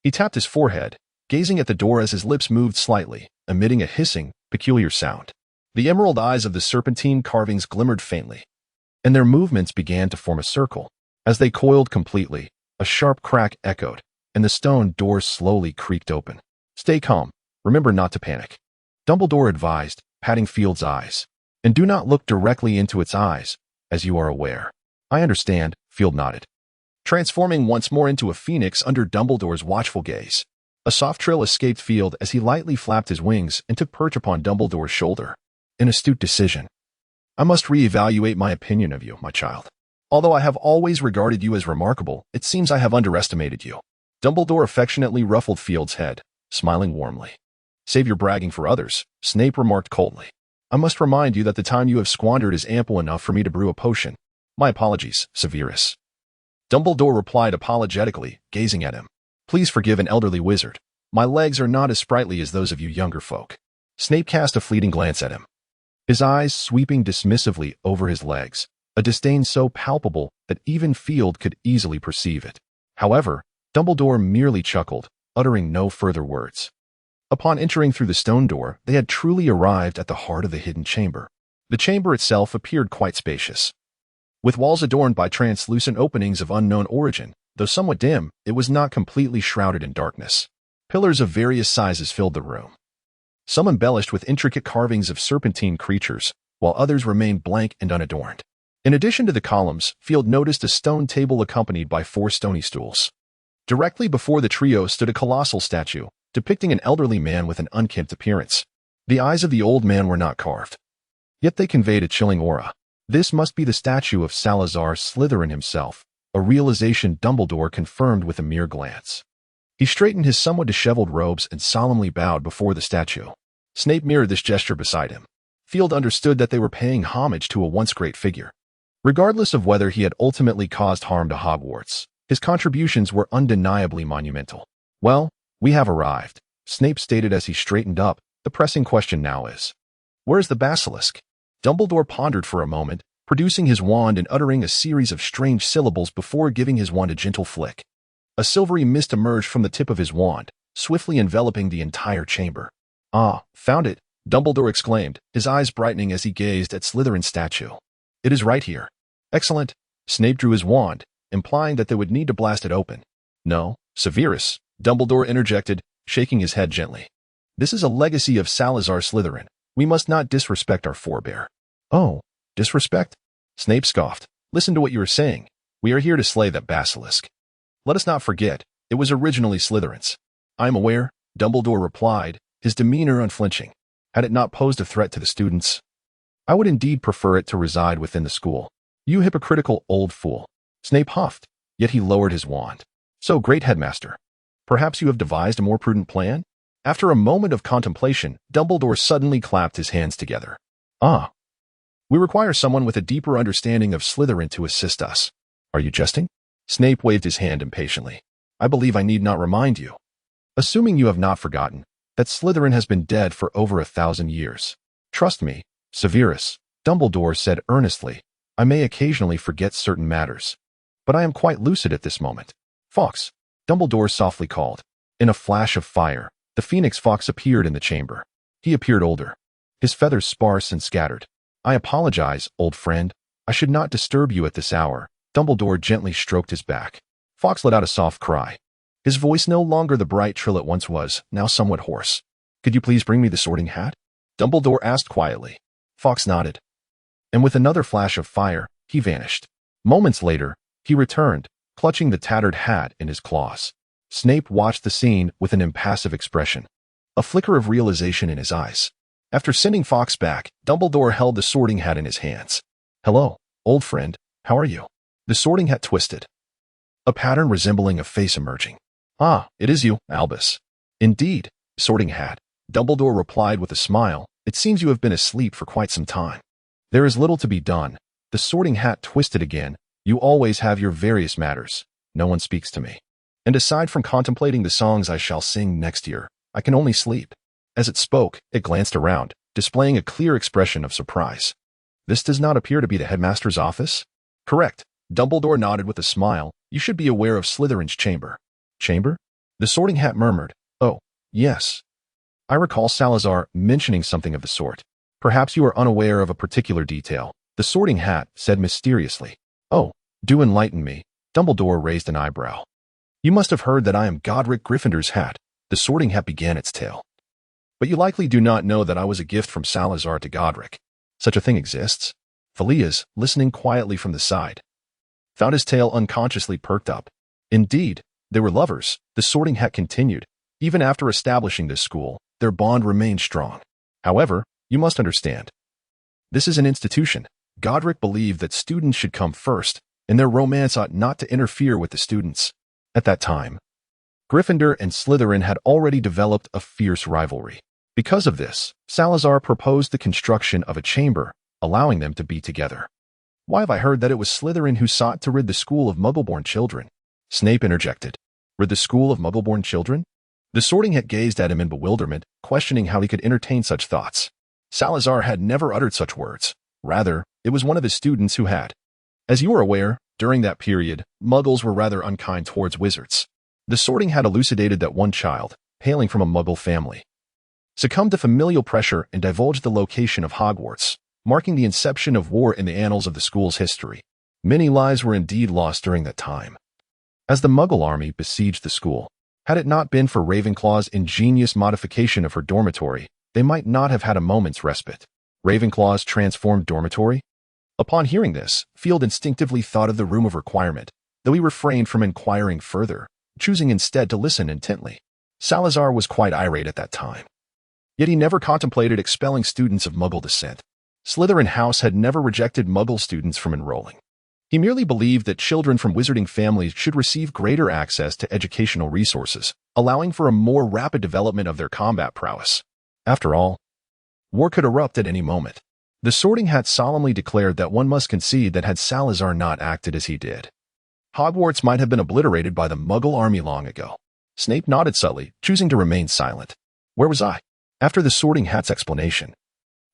He tapped his forehead, gazing at the door as his lips moved slightly, emitting a hissing, peculiar sound. The emerald eyes of the serpentine carvings glimmered faintly, and their movements began to form a circle. As they coiled completely, a sharp crack echoed, and the stone door slowly creaked open. Stay calm. Remember not to panic, Dumbledore advised, patting Field's eyes. And do not look directly into its eyes, as you are aware. I understand, Field nodded, transforming once more into a phoenix under Dumbledore's watchful gaze. A soft trill escaped Field as he lightly flapped his wings and took perch upon Dumbledore's shoulder. An astute decision. I must re-evaluate my opinion of you, my child. Although I have always regarded you as remarkable, it seems I have underestimated you. Dumbledore affectionately ruffled Field's head, smiling warmly. Save your bragging for others, Snape remarked coldly. I must remind you that the time you have squandered is ample enough for me to brew a potion. My apologies, Severus. Dumbledore replied apologetically, gazing at him. Please forgive an elderly wizard. My legs are not as sprightly as those of you younger folk. Snape cast a fleeting glance at him, his eyes sweeping dismissively over his legs, a disdain so palpable that even Field could easily perceive it. However, Dumbledore merely chuckled, uttering no further words. Upon entering through the stone door, they had truly arrived at the heart of the hidden chamber. The chamber itself appeared quite spacious. With walls adorned by translucent openings of unknown origin, though somewhat dim, it was not completely shrouded in darkness. Pillars of various sizes filled the room, some embellished with intricate carvings of serpentine creatures, while others remained blank and unadorned. In addition to the columns, Field noticed a stone table accompanied by 4 stony stools. Directly before the trio stood a colossal statue, depicting an elderly man with an unkempt appearance. The eyes of the old man were not carved, yet they conveyed a chilling aura. This must be the statue of Salazar Slytherin himself, a realization Dumbledore confirmed with a mere glance. He straightened his somewhat disheveled robes and solemnly bowed before the statue. Snape mirrored this gesture beside him. Field understood that they were paying homage to a once great figure. Regardless of whether he had ultimately caused harm to Hogwarts, his contributions were undeniably monumental. Well, we have arrived, Snape stated as he straightened up. The pressing question now is, where's the basilisk? Dumbledore pondered for a moment, producing his wand and uttering a series of strange syllables before giving his wand a gentle flick. A silvery mist emerged from the tip of his wand, swiftly enveloping the entire chamber. Ah, found it, Dumbledore exclaimed, his eyes brightening as he gazed at Slytherin's statue. It is right here. Excellent. Snape drew his wand, implying that they would need to blast it open. No, Severus, Dumbledore interjected, shaking his head gently. This is a legacy of Salazar Slytherin. We must not disrespect our forebear. Oh, disrespect? Snape scoffed. Listen to what you are saying. We are here to slay that basilisk. Let us not forget, it was originally Slytherin's. I am aware, Dumbledore replied, his demeanor unflinching. Had it not posed a threat to the students, I would indeed prefer it to reside within the school. You hypocritical old fool. Snape huffed, yet he lowered his wand. So, great headmaster, perhaps you have devised a more prudent plan? After a moment of contemplation, Dumbledore suddenly clapped his hands together. Ah. We require someone with a deeper understanding of Slytherin to assist us. Are you jesting? Snape waved his hand impatiently. I believe I need not remind you, assuming you have not forgotten, that Slytherin has been dead for over 1,000 years. Trust me, Severus, Dumbledore said earnestly. I may occasionally forget certain matters, but I am quite lucid at this moment. Fawkes, Dumbledore softly called. In a flash of fire, the Phoenix Fawkes appeared in the chamber. He appeared older, his feathers sparse and scattered. I apologize, old friend. I should not disturb you at this hour. Dumbledore gently stroked his back. Fawkes let out a soft cry. His voice no longer the bright trill it once was, now somewhat hoarse. Could you please bring me the sorting hat? Dumbledore asked quietly. Fawkes nodded, and with another flash of fire, he vanished. Moments later, he returned, clutching the tattered hat in his claws. Snape watched the scene with an impassive expression. a flicker of realization in his eyes. After sending Fawkes back, Dumbledore held the Sorting Hat in his hands. "Hello, old friend, how are you?" The Sorting Hat twisted, a pattern resembling a face emerging. "Ah, it is you, Albus." "Indeed, Sorting Hat," Dumbledore replied with a smile. "It seems you have been asleep for quite some time." "There is little to be done." The Sorting Hat twisted again. "You always have your various matters. No one speaks to me. And aside from contemplating the songs I shall sing next year, I can only sleep." As it spoke, it glanced around, displaying a clear expression of surprise. "This does not appear to be the headmaster's office?" "Correct." Dumbledore nodded with a smile. "You should be aware of Slytherin's chamber." "Chamber?" The Sorting Hat murmured. "Oh, yes. I recall Salazar mentioning something of the sort. Perhaps you are unaware of a particular detail," the Sorting Hat said mysteriously. "Oh, do enlighten me." Dumbledore raised an eyebrow. "You must have heard that I am Godric Gryffindor's hat," the Sorting Hat began its tale. "But you likely do not know that I was a gift from Salazar to Godric. Such a thing exists." Phileas, listening quietly from the side, found his tail unconsciously perked up. "Indeed, they were lovers," the Sorting Hat continued. "Even after establishing this school, their bond remained strong. However, you must understand, this is an institution. Godric believed that students should come first, and their romance ought not to interfere with the students. At that time, Gryffindor and Slytherin had already developed a fierce rivalry. Because of this, Salazar proposed the construction of a chamber, allowing them to be together." "Why have I heard that it was Slytherin who sought to rid the school of Muggle-born children?" Snape interjected. "Rid the school of Muggle-born children?" The Sorting Hat gazed at him in bewilderment, questioning how he could entertain such thoughts. Salazar had never uttered such words. Rather, it was one of his students who had. As you are aware, during that period, Muggles were rather unkind towards wizards. The Sorting Hat elucidated that one child, hailing from a Muggle family, succumbed to familial pressure and divulged the location of Hogwarts, marking the inception of war in the annals of the school's history. Many lives were indeed lost during that time, as the Muggle army besieged the school. Had it not been for Ravenclaw's ingenious modification of her dormitory, they might not have had a moment's respite. Ravenclaw's transformed dormitory? Upon hearing this, Field instinctively thought of the Room of Requirement, though he refrained from inquiring further, choosing instead to listen intently. Salazar was quite irate at that time. Yet he never contemplated expelling students of Muggle descent. Slytherin House had never rejected Muggle students from enrolling. He merely believed that children from wizarding families should receive greater access to educational resources, allowing for a more rapid development of their combat prowess. After all, war could erupt at any moment. The Sorting Hat solemnly declared that one must concede that had Salazar not acted as he did, Hogwarts might have been obliterated by the Muggle army long ago. Snape nodded subtly, choosing to remain silent. Where was I? After the Sorting Hat's explanation,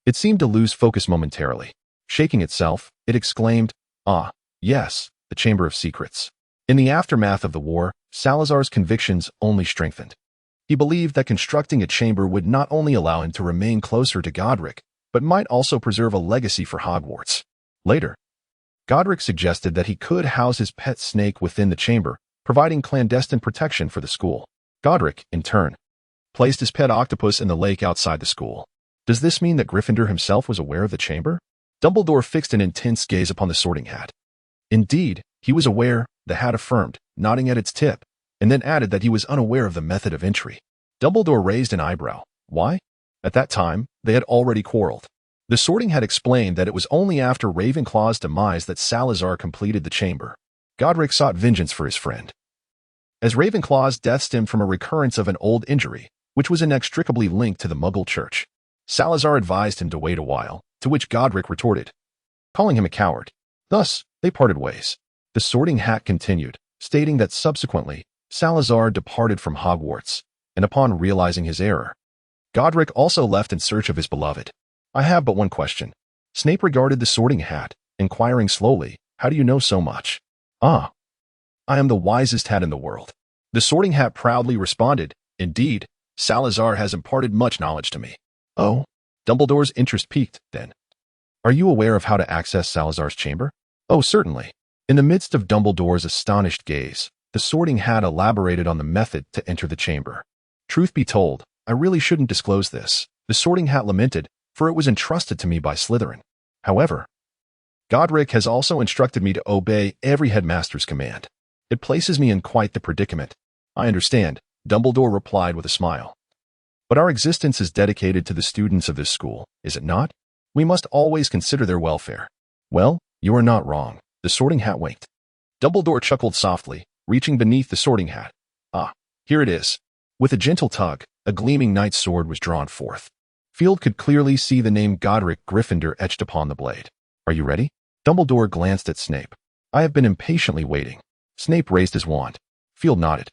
it seemed to lose focus momentarily. Shaking itself, it exclaimed, "Ah, yes, the Chamber of Secrets." In the aftermath of the war, Salazar's convictions only strengthened. He believed that constructing a chamber would not only allow him to remain closer to Godric, but might also preserve a legacy for Hogwarts. Later, Godric suggested that he could house his pet snake within the chamber, providing clandestine protection for the school. Godric, in turn, placed his pet octopus in the lake outside the school. Does this mean that Gryffindor himself was aware of the chamber? Dumbledore fixed an intense gaze upon the Sorting Hat. Indeed, he was aware, the hat affirmed, nodding at its tip, and then added that he was unaware of the method of entry. Dumbledore raised an eyebrow. Why? At that time, they had already quarreled. The Sorting Hat explained that it was only after Ravenclaw's demise that Salazar completed the chamber. Godric sought vengeance for his friend, as Ravenclaw's death stemmed from a recurrence of an old injury, which was inextricably linked to the Muggle Church. Salazar advised him to wait a while, to which Godric retorted, calling him a coward. Thus, they parted ways. The Sorting Hat continued, stating that subsequently, Salazar departed from Hogwarts, and upon realizing his error, Godric also left in search of his beloved. I have but one question. Snape regarded the Sorting Hat, inquiring slowly, how do you know so much? Ah, I am the wisest hat in the world. The Sorting Hat proudly responded, indeed, Salazar has imparted much knowledge to me. Oh, Dumbledore's interest piqued, then. Are you aware of how to access Salazar's chamber? Oh, certainly. In the midst of Dumbledore's astonished gaze, the Sorting Hat elaborated on the method to enter the chamber. Truth be told, I really shouldn't disclose this, the Sorting Hat lamented, for it was entrusted to me by Slytherin. However, Godric has also instructed me to obey every headmaster's command. It places me in quite the predicament. I understand, Dumbledore replied with a smile. But our existence is dedicated to the students of this school, is it not? We must always consider their welfare. Well, you are not wrong. The Sorting Hat winked. Dumbledore chuckled softly, reaching beneath the Sorting Hat. Ah, here it is. With a gentle tug, a gleaming knight's sword was drawn forth. Field could clearly see the name Godric Gryffindor etched upon the blade. Are you ready? Dumbledore glanced at Snape. I have been impatiently waiting. Snape raised his wand. Field nodded,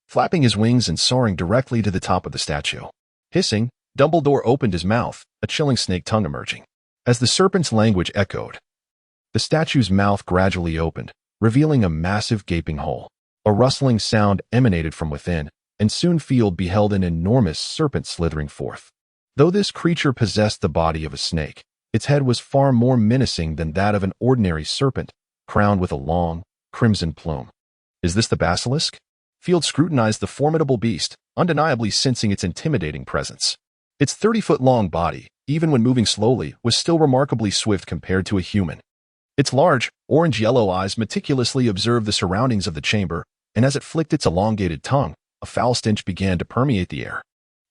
flapping his wings and soaring directly to the top of the statue. Hissing, Dumbledore opened his mouth, a chilling snake tongue emerging. As the serpent's language echoed, the statue's mouth gradually opened, revealing a massive gaping hole. A rustling sound emanated from within, and soon Field beheld an enormous serpent slithering forth. Though this creature possessed the body of a snake, its head was far more menacing than that of an ordinary serpent, crowned with a long, crimson plume. Is this the basilisk? Field scrutinized the formidable beast, undeniably sensing its intimidating presence. Its 30-foot-long body, even when moving slowly, was still remarkably swift compared to a human. Its large, orange-yellow eyes meticulously observed the surroundings of the chamber, and as it flicked its elongated tongue, a foul stench began to permeate the air.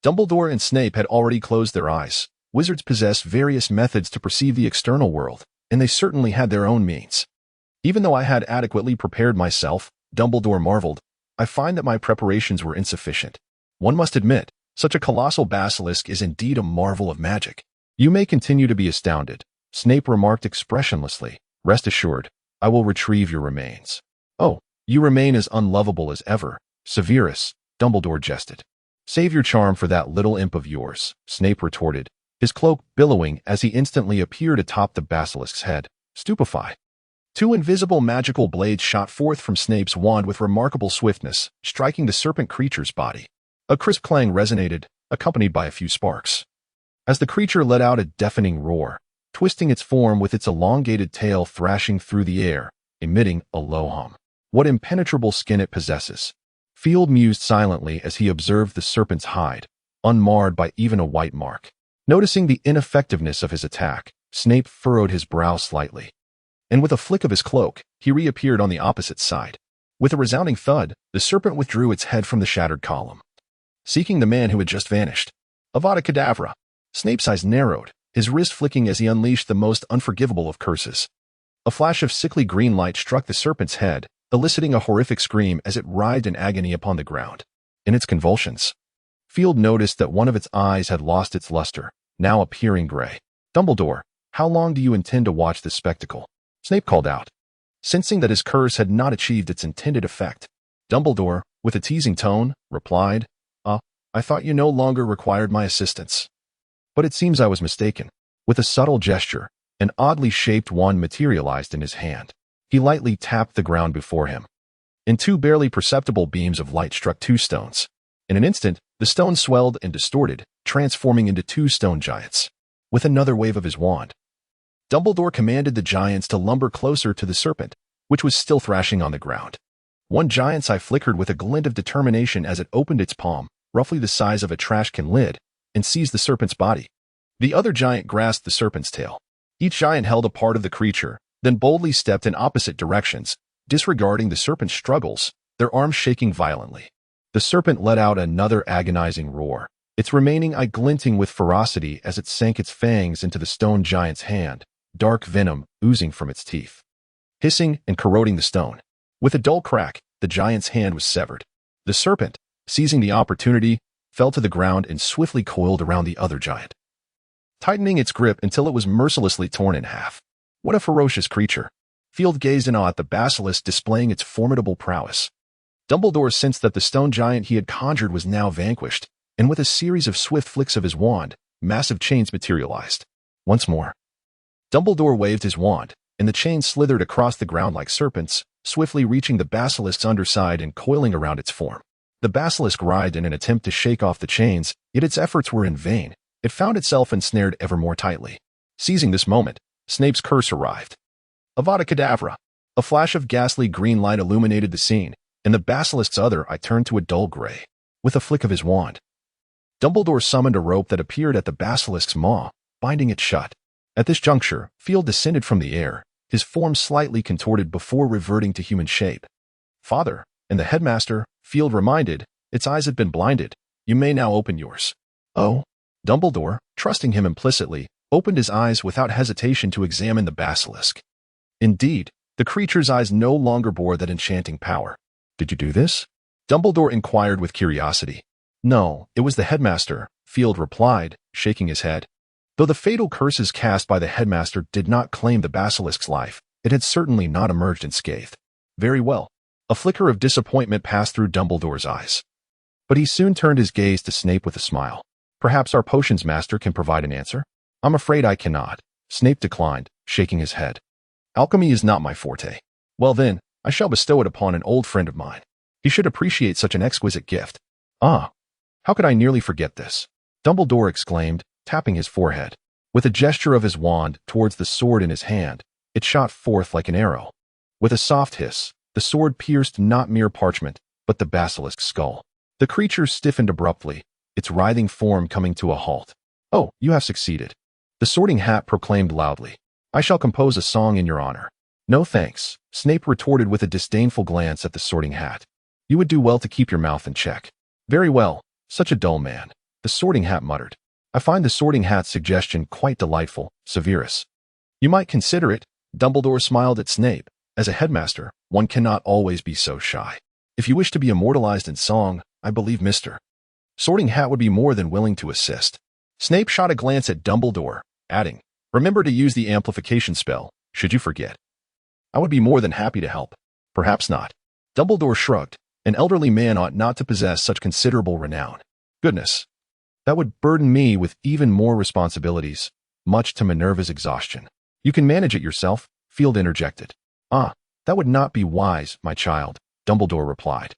Dumbledore and Snape had already closed their eyes. Wizards possess various methods to perceive the external world, and they certainly had their own means. Even though I had adequately prepared myself, Dumbledore marveled, I find that my preparations were insufficient. One must admit, such a colossal basilisk is indeed a marvel of magic. You may continue to be astounded, Snape remarked expressionlessly. Rest assured, I will retrieve your remains. Oh, you remain as unlovable as ever, Severus, Dumbledore jested. Save your charm for that little imp of yours, Snape retorted, his cloak billowing as he instantly appeared atop the basilisk's head, stupefied. Two invisible magical blades shot forth from Snape's wand with remarkable swiftness, striking the serpent creature's body. A crisp clang resonated, accompanied by a few sparks. As the creature let out a deafening roar, twisting its form with its elongated tail thrashing through the air, emitting a low hum. What impenetrable skin it possesses. Field mused silently as he observed the serpent's hide, unmarred by even a white mark. Noticing the ineffectiveness of his attack, Snape furrowed his brow slightly. And with a flick of his cloak, he reappeared on the opposite side. With a resounding thud, the serpent withdrew its head from the shattered column, seeking the man who had just vanished. Avada Kedavra! Snape's eyes narrowed, his wrist flicking as he unleashed the most unforgivable of curses. A flash of sickly green light struck the serpent's head, eliciting a horrific scream as it writhed in agony upon the ground. In its convulsions, Field noticed that one of its eyes had lost its luster, now appearing gray. Dumbledore, how long do you intend to watch this spectacle? Snape called out, sensing that his curse had not achieved its intended effect. Dumbledore, with a teasing tone, replied, I thought you no longer required my assistance. But it seems I was mistaken. With a subtle gesture, an oddly shaped wand materialized in his hand. He lightly tapped the ground before him. And two barely perceptible beams of light struck two stones. In an instant, the stones swelled and distorted, transforming into two stone giants. With another wave of his wand, Dumbledore commanded the giants to lumber closer to the serpent, which was still thrashing on the ground. One giant's eye flickered with a glint of determination as it opened its palm, roughly the size of a trash can lid, and seized the serpent's body. The other giant grasped the serpent's tail. Each giant held a part of the creature, then boldly stepped in opposite directions, disregarding the serpent's struggles, their arms shaking violently. The serpent let out another agonizing roar, its remaining eye glinting with ferocity as it sank its fangs into the stone giant's hand, dark venom oozing from its teeth, hissing and corroding the stone. With a dull crack, the giant's hand was severed. The serpent, seizing the opportunity, fell to the ground and swiftly coiled around the other giant, tightening its grip until it was mercilessly torn in half. What a ferocious creature! Field gazed in awe at the basilisk displaying its formidable prowess. Dumbledore sensed that the stone giant he had conjured was now vanquished, and with a series of swift flicks of his wand, massive chains materialized. Once more, Dumbledore waved his wand, and the chains slithered across the ground like serpents, swiftly reaching the basilisk's underside and coiling around its form. The basilisk writhed in an attempt to shake off the chains, yet its efforts were in vain. It found itself ensnared ever more tightly. Seizing this moment, Snape's curse arrived. Avada Kedavra! A flash of ghastly green light illuminated the scene, and the basilisk's other eye turned to a dull gray. With a flick of his wand, Dumbledore summoned a rope that appeared at the basilisk's maw, binding it shut. At this juncture, Field descended from the air, his form slightly contorted before reverting to human shape. Father, and the headmaster, Field reminded, its eyes had been blinded. You may now open yours. Oh. Dumbledore, trusting him implicitly, opened his eyes without hesitation to examine the basilisk. Indeed, the creature's eyes no longer bore that enchanting power. Did you do this? Dumbledore inquired with curiosity. No, it was the headmaster, Field replied, shaking his head. Though the fatal curses cast by the headmaster did not claim the basilisk's life, it had certainly not emerged unscathed. Very well. A flicker of disappointment passed through Dumbledore's eyes. But he soon turned his gaze to Snape with a smile. Perhaps our potions master can provide an answer? I'm afraid I cannot, Snape declined, shaking his head. Alchemy is not my forte. Well then, I shall bestow it upon an old friend of mine. He should appreciate such an exquisite gift. Ah, how could I nearly forget this? Dumbledore exclaimed, tapping his forehead. With a gesture of his wand towards the sword in his hand, it shot forth like an arrow. With a soft hiss, the sword pierced not mere parchment, but the basilisk's skull. The creature stiffened abruptly, its writhing form coming to a halt. Oh, you have succeeded. The Sorting Hat proclaimed loudly. I shall compose a song in your honor. No thanks, Snape retorted with a disdainful glance at the Sorting Hat. You would do well to keep your mouth in check. Very well, such a dull man, the Sorting Hat muttered. I find the Sorting Hat's suggestion quite delightful, Severus. You might consider it, Dumbledore smiled at Snape. As a headmaster, one cannot always be so shy. If you wish to be immortalized in song, I believe Mr. Sorting Hat would be more than willing to assist. Snape shot a glance at Dumbledore, adding, remember to use the amplification spell, should you forget. I would be more than happy to help. Perhaps not. Dumbledore shrugged. An elderly man ought not to possess such considerable renown. Goodness. That would burden me with even more responsibilities, much to Minerva's exhaustion. You can manage it yourself, Field interjected. Ah, that would not be wise, my child, Dumbledore replied,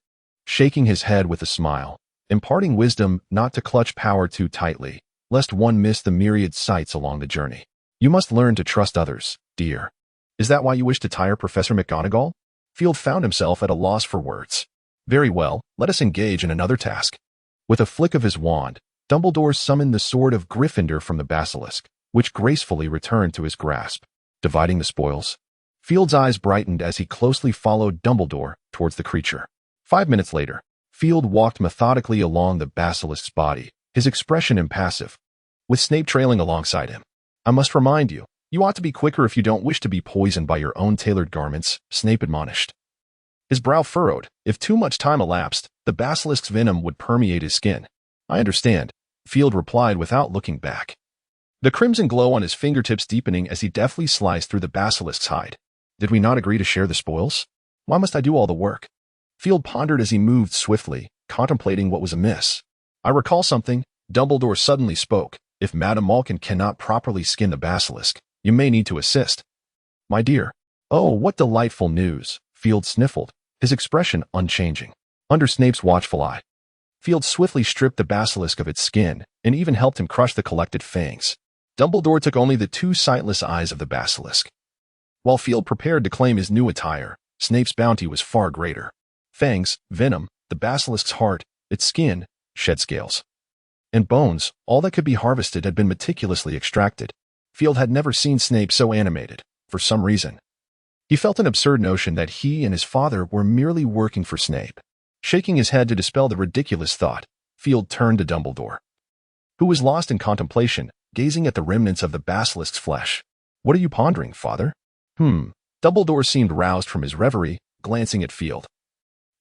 shaking his head with a smile, imparting wisdom not to clutch power too tightly, lest one miss the myriad sights along the journey. You must learn to trust others, dear. Is that why you wish to tire Professor McGonagall? Field found himself at a loss for words. Very well, let us engage in another task. With a flick of his wand, Dumbledore summoned the sword of Gryffindor from the basilisk, which gracefully returned to his grasp. Dividing the spoils. Field's eyes brightened as he closely followed Dumbledore towards the creature. 5 minutes later, Field walked methodically along the basilisk's body, his expression impassive, with Snape trailing alongside him. I must remind you, you ought to be quicker if you don't wish to be poisoned by your own tailored garments, Snape admonished. His brow furrowed. If too much time elapsed, the basilisk's venom would permeate his skin. I understand, Field replied without looking back. The crimson glow on his fingertips deepening as he deftly sliced through the basilisk's hide. Did we not agree to share the spoils? Why must I do all the work? Field pondered as he moved swiftly, contemplating what was amiss. I recall something, Dumbledore suddenly spoke. If Madame Malkin cannot properly skin the basilisk, you may need to assist. My dear. Oh, what delightful news, Field sniffled, his expression unchanging. Under Snape's watchful eye, Field swiftly stripped the basilisk of its skin and even helped him crush the collected fangs. Dumbledore took only the two sightless eyes of the basilisk. While Field prepared to claim his new attire, Snape's bounty was far greater. Fangs, venom, the basilisk's heart, its skin, shed scales, and bones, all that could be harvested had been meticulously extracted. Field had never seen Snape so animated, for some reason. He felt an absurd notion that he and his father were merely working for Snape. Shaking his head to dispel the ridiculous thought, Field turned to Dumbledore, who was lost in contemplation, gazing at the remnants of the basilisk's flesh. What are you pondering, father? Dumbledore seemed roused from his reverie, glancing at Field.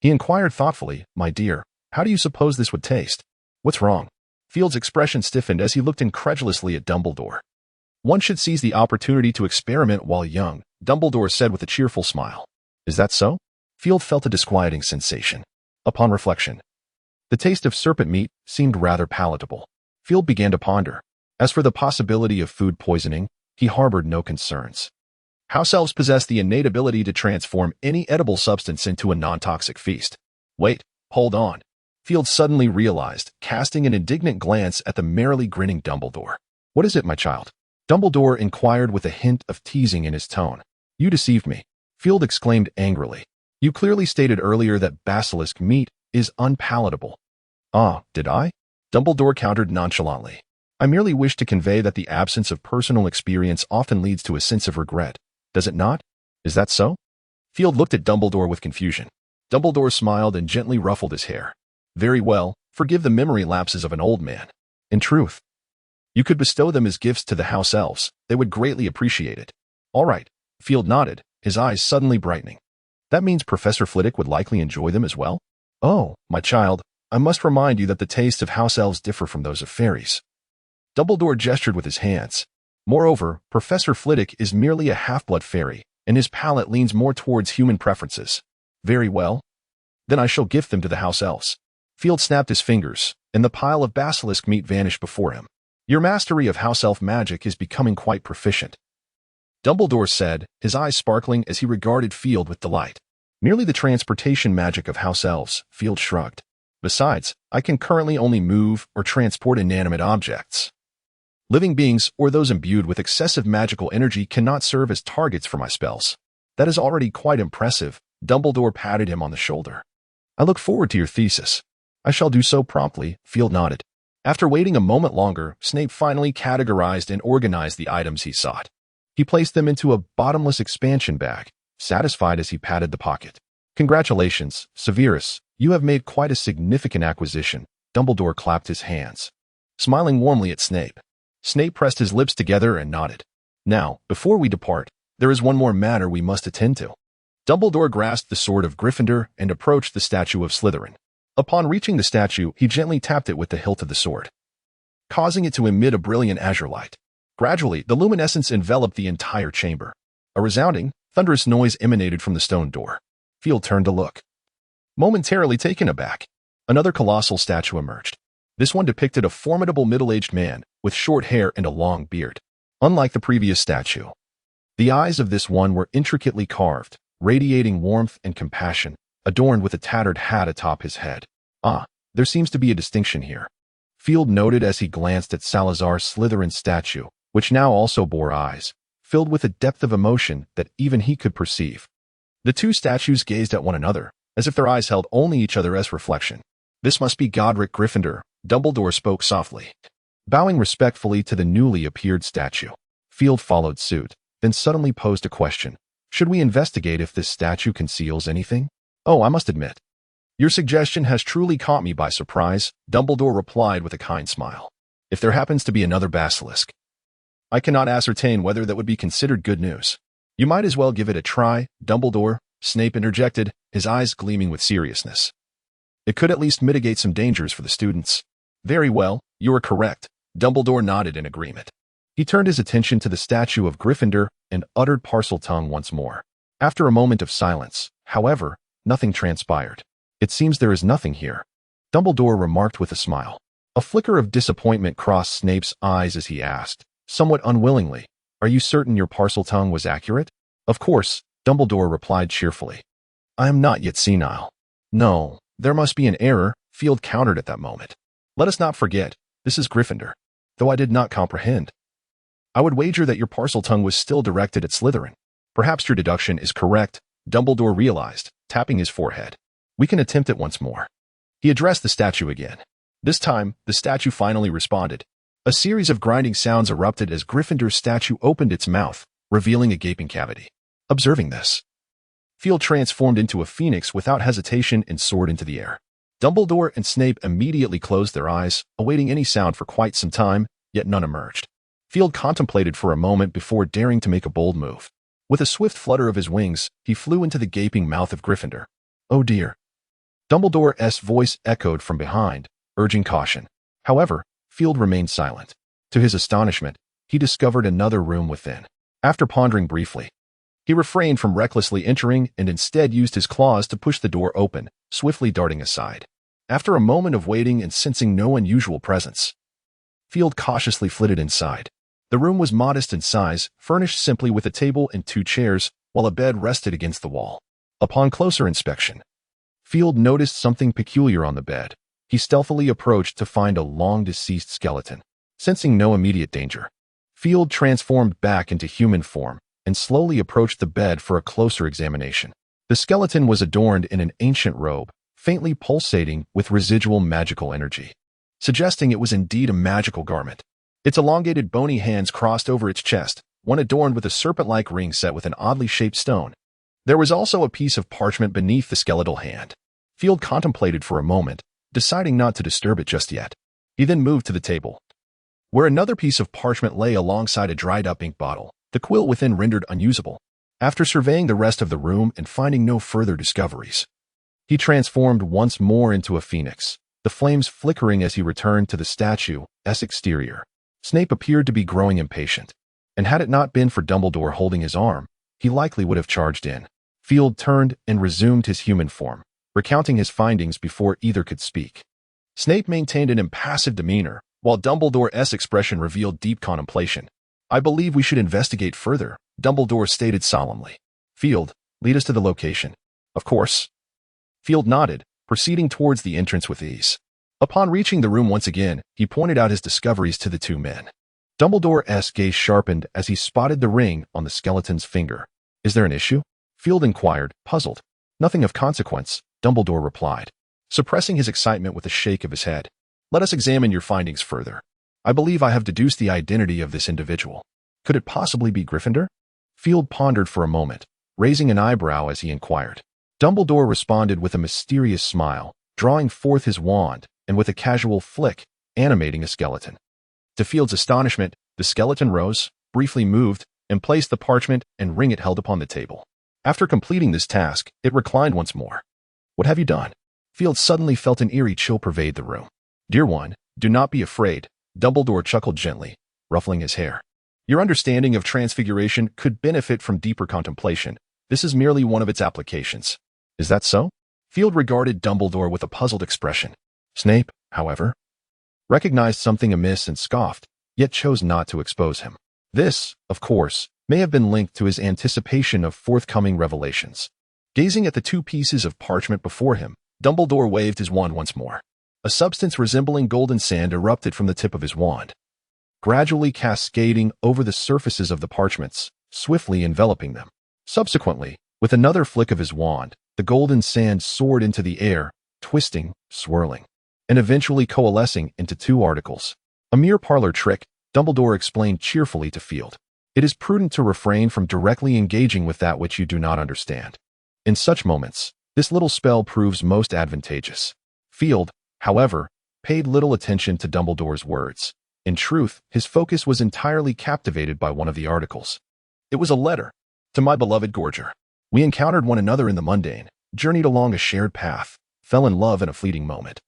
He inquired thoughtfully, my dear, how do you suppose this would taste? What's wrong? Field's expression stiffened as he looked incredulously at Dumbledore. One should seize the opportunity to experiment while young, Dumbledore said with a cheerful smile. Is that so? Field felt a disquieting sensation. Upon reflection, the taste of serpent meat seemed rather palatable. Field began to ponder. As for the possibility of food poisoning, he harbored no concerns. House elves possess the innate ability to transform any edible substance into a non-toxic feast. Wait, hold on. Field suddenly realized, casting an indignant glance at the merrily grinning Dumbledore. What is it, my child? Dumbledore inquired with a hint of teasing in his tone. You deceived me, Field exclaimed angrily. You clearly stated earlier that basilisk meat is unpalatable. Ah, did I? Dumbledore countered nonchalantly. I merely wish to convey that the absence of personal experience often leads to a sense of regret. Does it not? Is that so? Field looked at Dumbledore with confusion. Dumbledore smiled and gently ruffled his hair. Very well, forgive the memory lapses of an old man. In truth, you could bestow them as gifts to the house elves. They would greatly appreciate it. All right, Field nodded, his eyes suddenly brightening. That means Professor Flitwick would likely enjoy them as well? Oh, my child, I must remind you that the tastes of house elves differ from those of fairies. Dumbledore gestured with his hands. Moreover, Professor Flitwick is merely a half-blood fairy, and his palate leans more towards human preferences. Very well. Then I shall gift them to the house elves. Field snapped his fingers, and the pile of basilisk meat vanished before him. Your mastery of house elf magic is becoming quite proficient, Dumbledore said, his eyes sparkling as he regarded Field with delight. Merely the transportation magic of house elves, Field shrugged. Besides, I can currently only move or transport inanimate objects. Living beings or those imbued with excessive magical energy cannot serve as targets for my spells. That is already quite impressive. Dumbledore patted him on the shoulder. I look forward to your thesis. I shall do so promptly, Field nodded. After waiting a moment longer, Snape finally categorized and organized the items he sought. He placed them into a bottomless expansion bag, satisfied as he patted the pocket. Congratulations, Severus. You have made quite a significant acquisition. Dumbledore clapped his hands, smiling warmly at Snape. Snape pressed his lips together and nodded. Now, before we depart, there is one more matter we must attend to. Dumbledore grasped the sword of Gryffindor and approached the statue of Slytherin. Upon reaching the statue, he gently tapped it with the hilt of the sword, causing it to emit a brilliant azure light. Gradually, the luminescence enveloped the entire chamber. A resounding, thunderous noise emanated from the stone door. Field turned to look. Momentarily taken aback, another colossal statue emerged. This one depicted a formidable middle-aged man with short hair and a long beard. Unlike the previous statue, the eyes of this one were intricately carved, radiating warmth and compassion, adorned with a tattered hat atop his head. Ah, there seems to be a distinction here, Field noted as he glanced at Salazar Slytherin's statue, which now also bore eyes, filled with a depth of emotion that even he could perceive. The two statues gazed at one another, as if their eyes held only each other as reflection. This must be Godric Gryffindor, Dumbledore spoke softly. Bowing respectfully to the newly appeared statue, Field followed suit, then suddenly posed a question. Should we investigate if this statue conceals anything? Oh, I must admit, your suggestion has truly caught me by surprise, Dumbledore replied with a kind smile. If there happens to be another basilisk, I cannot ascertain whether that would be considered good news. You might as well give it a try, Dumbledore, Snape interjected, his eyes gleaming with seriousness. It could at least mitigate some dangers for the students. Very well, you are correct, Dumbledore nodded in agreement. He turned his attention to the statue of Gryffindor and uttered Parseltongue once more. After a moment of silence, however, nothing transpired. It seems there is nothing here, Dumbledore remarked with a smile. A flicker of disappointment crossed Snape's eyes as he asked, somewhat unwillingly, are you certain your Parseltongue was accurate? Of course, Dumbledore replied cheerfully. I am not yet senile. No, there must be an error, Field countered at that moment. Let us not forget, this is Gryffindor. Though I did not comprehend, I would wager that your Parseltongue was still directed at Slytherin. Perhaps your deduction is correct, Dumbledore realized, tapping his forehead. We can attempt it once more. He addressed the statue again. This time, the statue finally responded. A series of grinding sounds erupted as Gryffindor's statue opened its mouth, revealing a gaping cavity. Observing this, Field transformed into a phoenix without hesitation and soared into the air. Dumbledore and Snape immediately closed their eyes, awaiting any sound for quite some time, yet none emerged. Field contemplated for a moment before daring to make a bold move. With a swift flutter of his wings, he flew into the gaping mouth of Gryffindor. Oh dear. Dumbledore's voice echoed from behind, urging caution. However, Field remained silent. To his astonishment, he discovered another room within. After pondering briefly, he refrained from recklessly entering and instead used his claws to push the door open, swiftly darting aside. After a moment of waiting and sensing no unusual presence, Field cautiously flitted inside. The room was modest in size, furnished simply with a table and two chairs, while a bed rested against the wall. Upon closer inspection, Field noticed something peculiar on the bed. He stealthily approached to find a long-deceased skeleton. Sensing no immediate danger, Field transformed back into human form and slowly approached the bed for a closer examination. The skeleton was adorned in an ancient robe, faintly pulsating with residual magical energy, suggesting it was indeed a magical garment. Its elongated bony hands crossed over its chest, one adorned with a serpent-like ring set with an oddly shaped stone. There was also a piece of parchment beneath the skeletal hand. Field contemplated for a moment, deciding not to disturb it just yet. He then moved to the table, where another piece of parchment lay alongside a dried-up ink bottle, the quill within rendered unusable. After surveying the rest of the room and finding no further discoveries, he transformed once more into a phoenix, the flames flickering as he returned to the statue's exterior. Snape appeared to be growing impatient, and had it not been for Dumbledore holding his arm, he likely would have charged in. Field turned and resumed his human form, recounting his findings before either could speak. Snape maintained an impassive demeanor, while Dumbledore's expression revealed deep contemplation. "I believe we should investigate further," Dumbledore stated solemnly. "Field, lead us to the location." "Of course." Field nodded, proceeding towards the entrance with ease. Upon reaching the room once again, he pointed out his discoveries to the two men. Dumbledore's gaze sharpened as he spotted the ring on the skeleton's finger. "Is there an issue?" Field inquired, puzzled. "Nothing of consequence," Dumbledore replied, suppressing his excitement with a shake of his head. "Let us examine your findings further. I believe I have deduced the identity of this individual. Could it possibly be Gryffindor?" Field pondered for a moment, raising an eyebrow as he inquired. Dumbledore responded with a mysterious smile, drawing forth his wand, and with a casual flick, animating a skeleton. To Field's astonishment, the skeleton rose, briefly moved, and placed the parchment and ring it held upon the table. After completing this task, it reclined once more. "What have you done?" Field suddenly felt an eerie chill pervade the room. "Dear one, do not be afraid," Dumbledore chuckled gently, ruffling his hair. "Your understanding of transfiguration could benefit from deeper contemplation. This is merely one of its applications." "Is that so?" Field regarded Dumbledore with a puzzled expression. Snape, however, recognized something amiss and scoffed, yet chose not to expose him. This, of course, may have been linked to his anticipation of forthcoming revelations. Gazing at the two pieces of parchment before him, Dumbledore waved his wand once more. A substance resembling golden sand erupted from the tip of his wand, gradually cascading over the surfaces of the parchments, swiftly enveloping them. Subsequently, with another flick of his wand, the golden sand soared into the air, twisting, swirling, and eventually coalescing into two articles. "A mere parlor trick," Dumbledore explained cheerfully to Field. "It is prudent to refrain from directly engaging with that which you do not understand. In such moments, this little spell proves most advantageous." Field, however, paid little attention to Dumbledore's words. In truth, his focus was entirely captivated by one of the articles. It was a letter. "To my beloved Gorger. We encountered one another in the mundane, journeyed along a shared path, fell in love in a fleeting moment,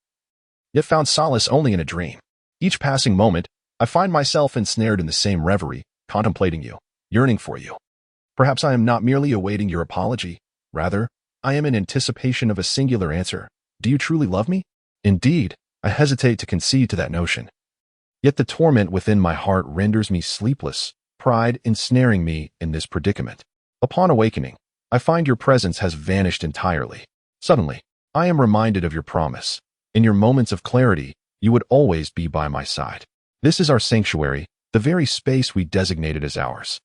yet found solace only in a dream. Each passing moment, I find myself ensnared in the same reverie, contemplating you, yearning for you. Perhaps I am not merely awaiting your apology. Rather, I am in anticipation of a singular answer. Do you truly love me? Indeed, I hesitate to concede to that notion. Yet the torment within my heart renders me sleepless, pride ensnaring me in this predicament. Upon awakening, I find your presence has vanished entirely. Suddenly, I am reminded of your promise. In your moments of clarity, you would always be by my side. This is our sanctuary, the very space we designated as ours.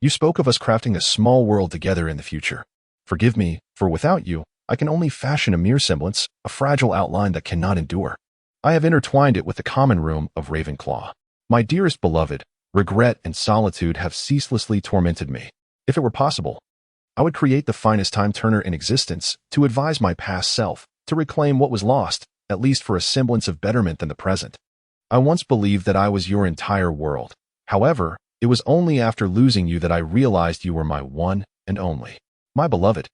You spoke of us crafting a small world together in the future. Forgive me, for without you, I can only fashion a mere semblance, a fragile outline that cannot endure. I have intertwined it with the common room of Ravenclaw. My dearest beloved, regret and solitude have ceaselessly tormented me. If it were possible, I would create the finest time-turner in existence to advise my past self, to reclaim what was lost, at least for a semblance of betterment than the present. I once believed that I was your entire world. However, it was only after losing you that I realized you were my one and only. My beloved,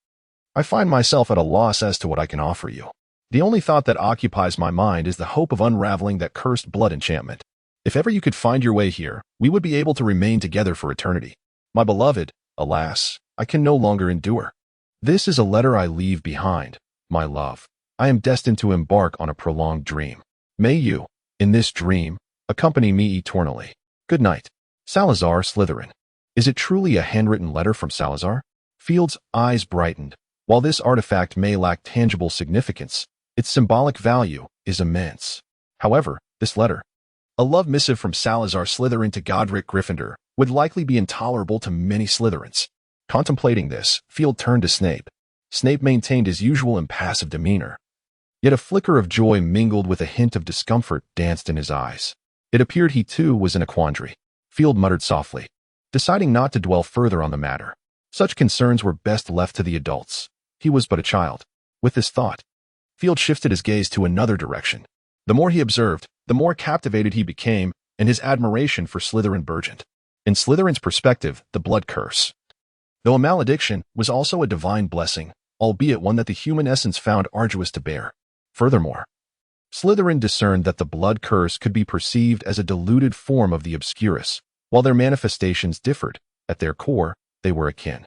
I find myself at a loss as to what I can offer you. The only thought that occupies my mind is the hope of unraveling that cursed blood enchantment. If ever you could find your way here, we would be able to remain together for eternity. My beloved, alas, I can no longer endure. This is a letter I leave behind, my love. I am destined to embark on a prolonged dream. May you, in this dream, accompany me eternally. Good night. Salazar Slytherin. Is it truly a handwritten letter from Salazar? Field's eyes brightened. While this artifact may lack tangible significance, its symbolic value is immense. However, this letter, a love missive from Salazar Slytherin to Godric Gryffindor, would likely be intolerable to many Slytherins. Contemplating this, Field turned to Snape. Snape maintained his usual impassive demeanor. Yet a flicker of joy mingled with a hint of discomfort danced in his eyes. It appeared he too was in a quandary. Field muttered softly, deciding not to dwell further on the matter. Such concerns were best left to the adults. He was but a child. With this thought, Field shifted his gaze to another direction. The more he observed, the more captivated he became, and his admiration for Slytherin burgeoned. In Slytherin's perspective, the blood curse, though a malediction, was also a divine blessing, albeit one that the human essence found arduous to bear. Furthermore, Slytherin discerned that the blood curse could be perceived as a diluted form of the Obscurus. While their manifestations differed, at their core, they were akin.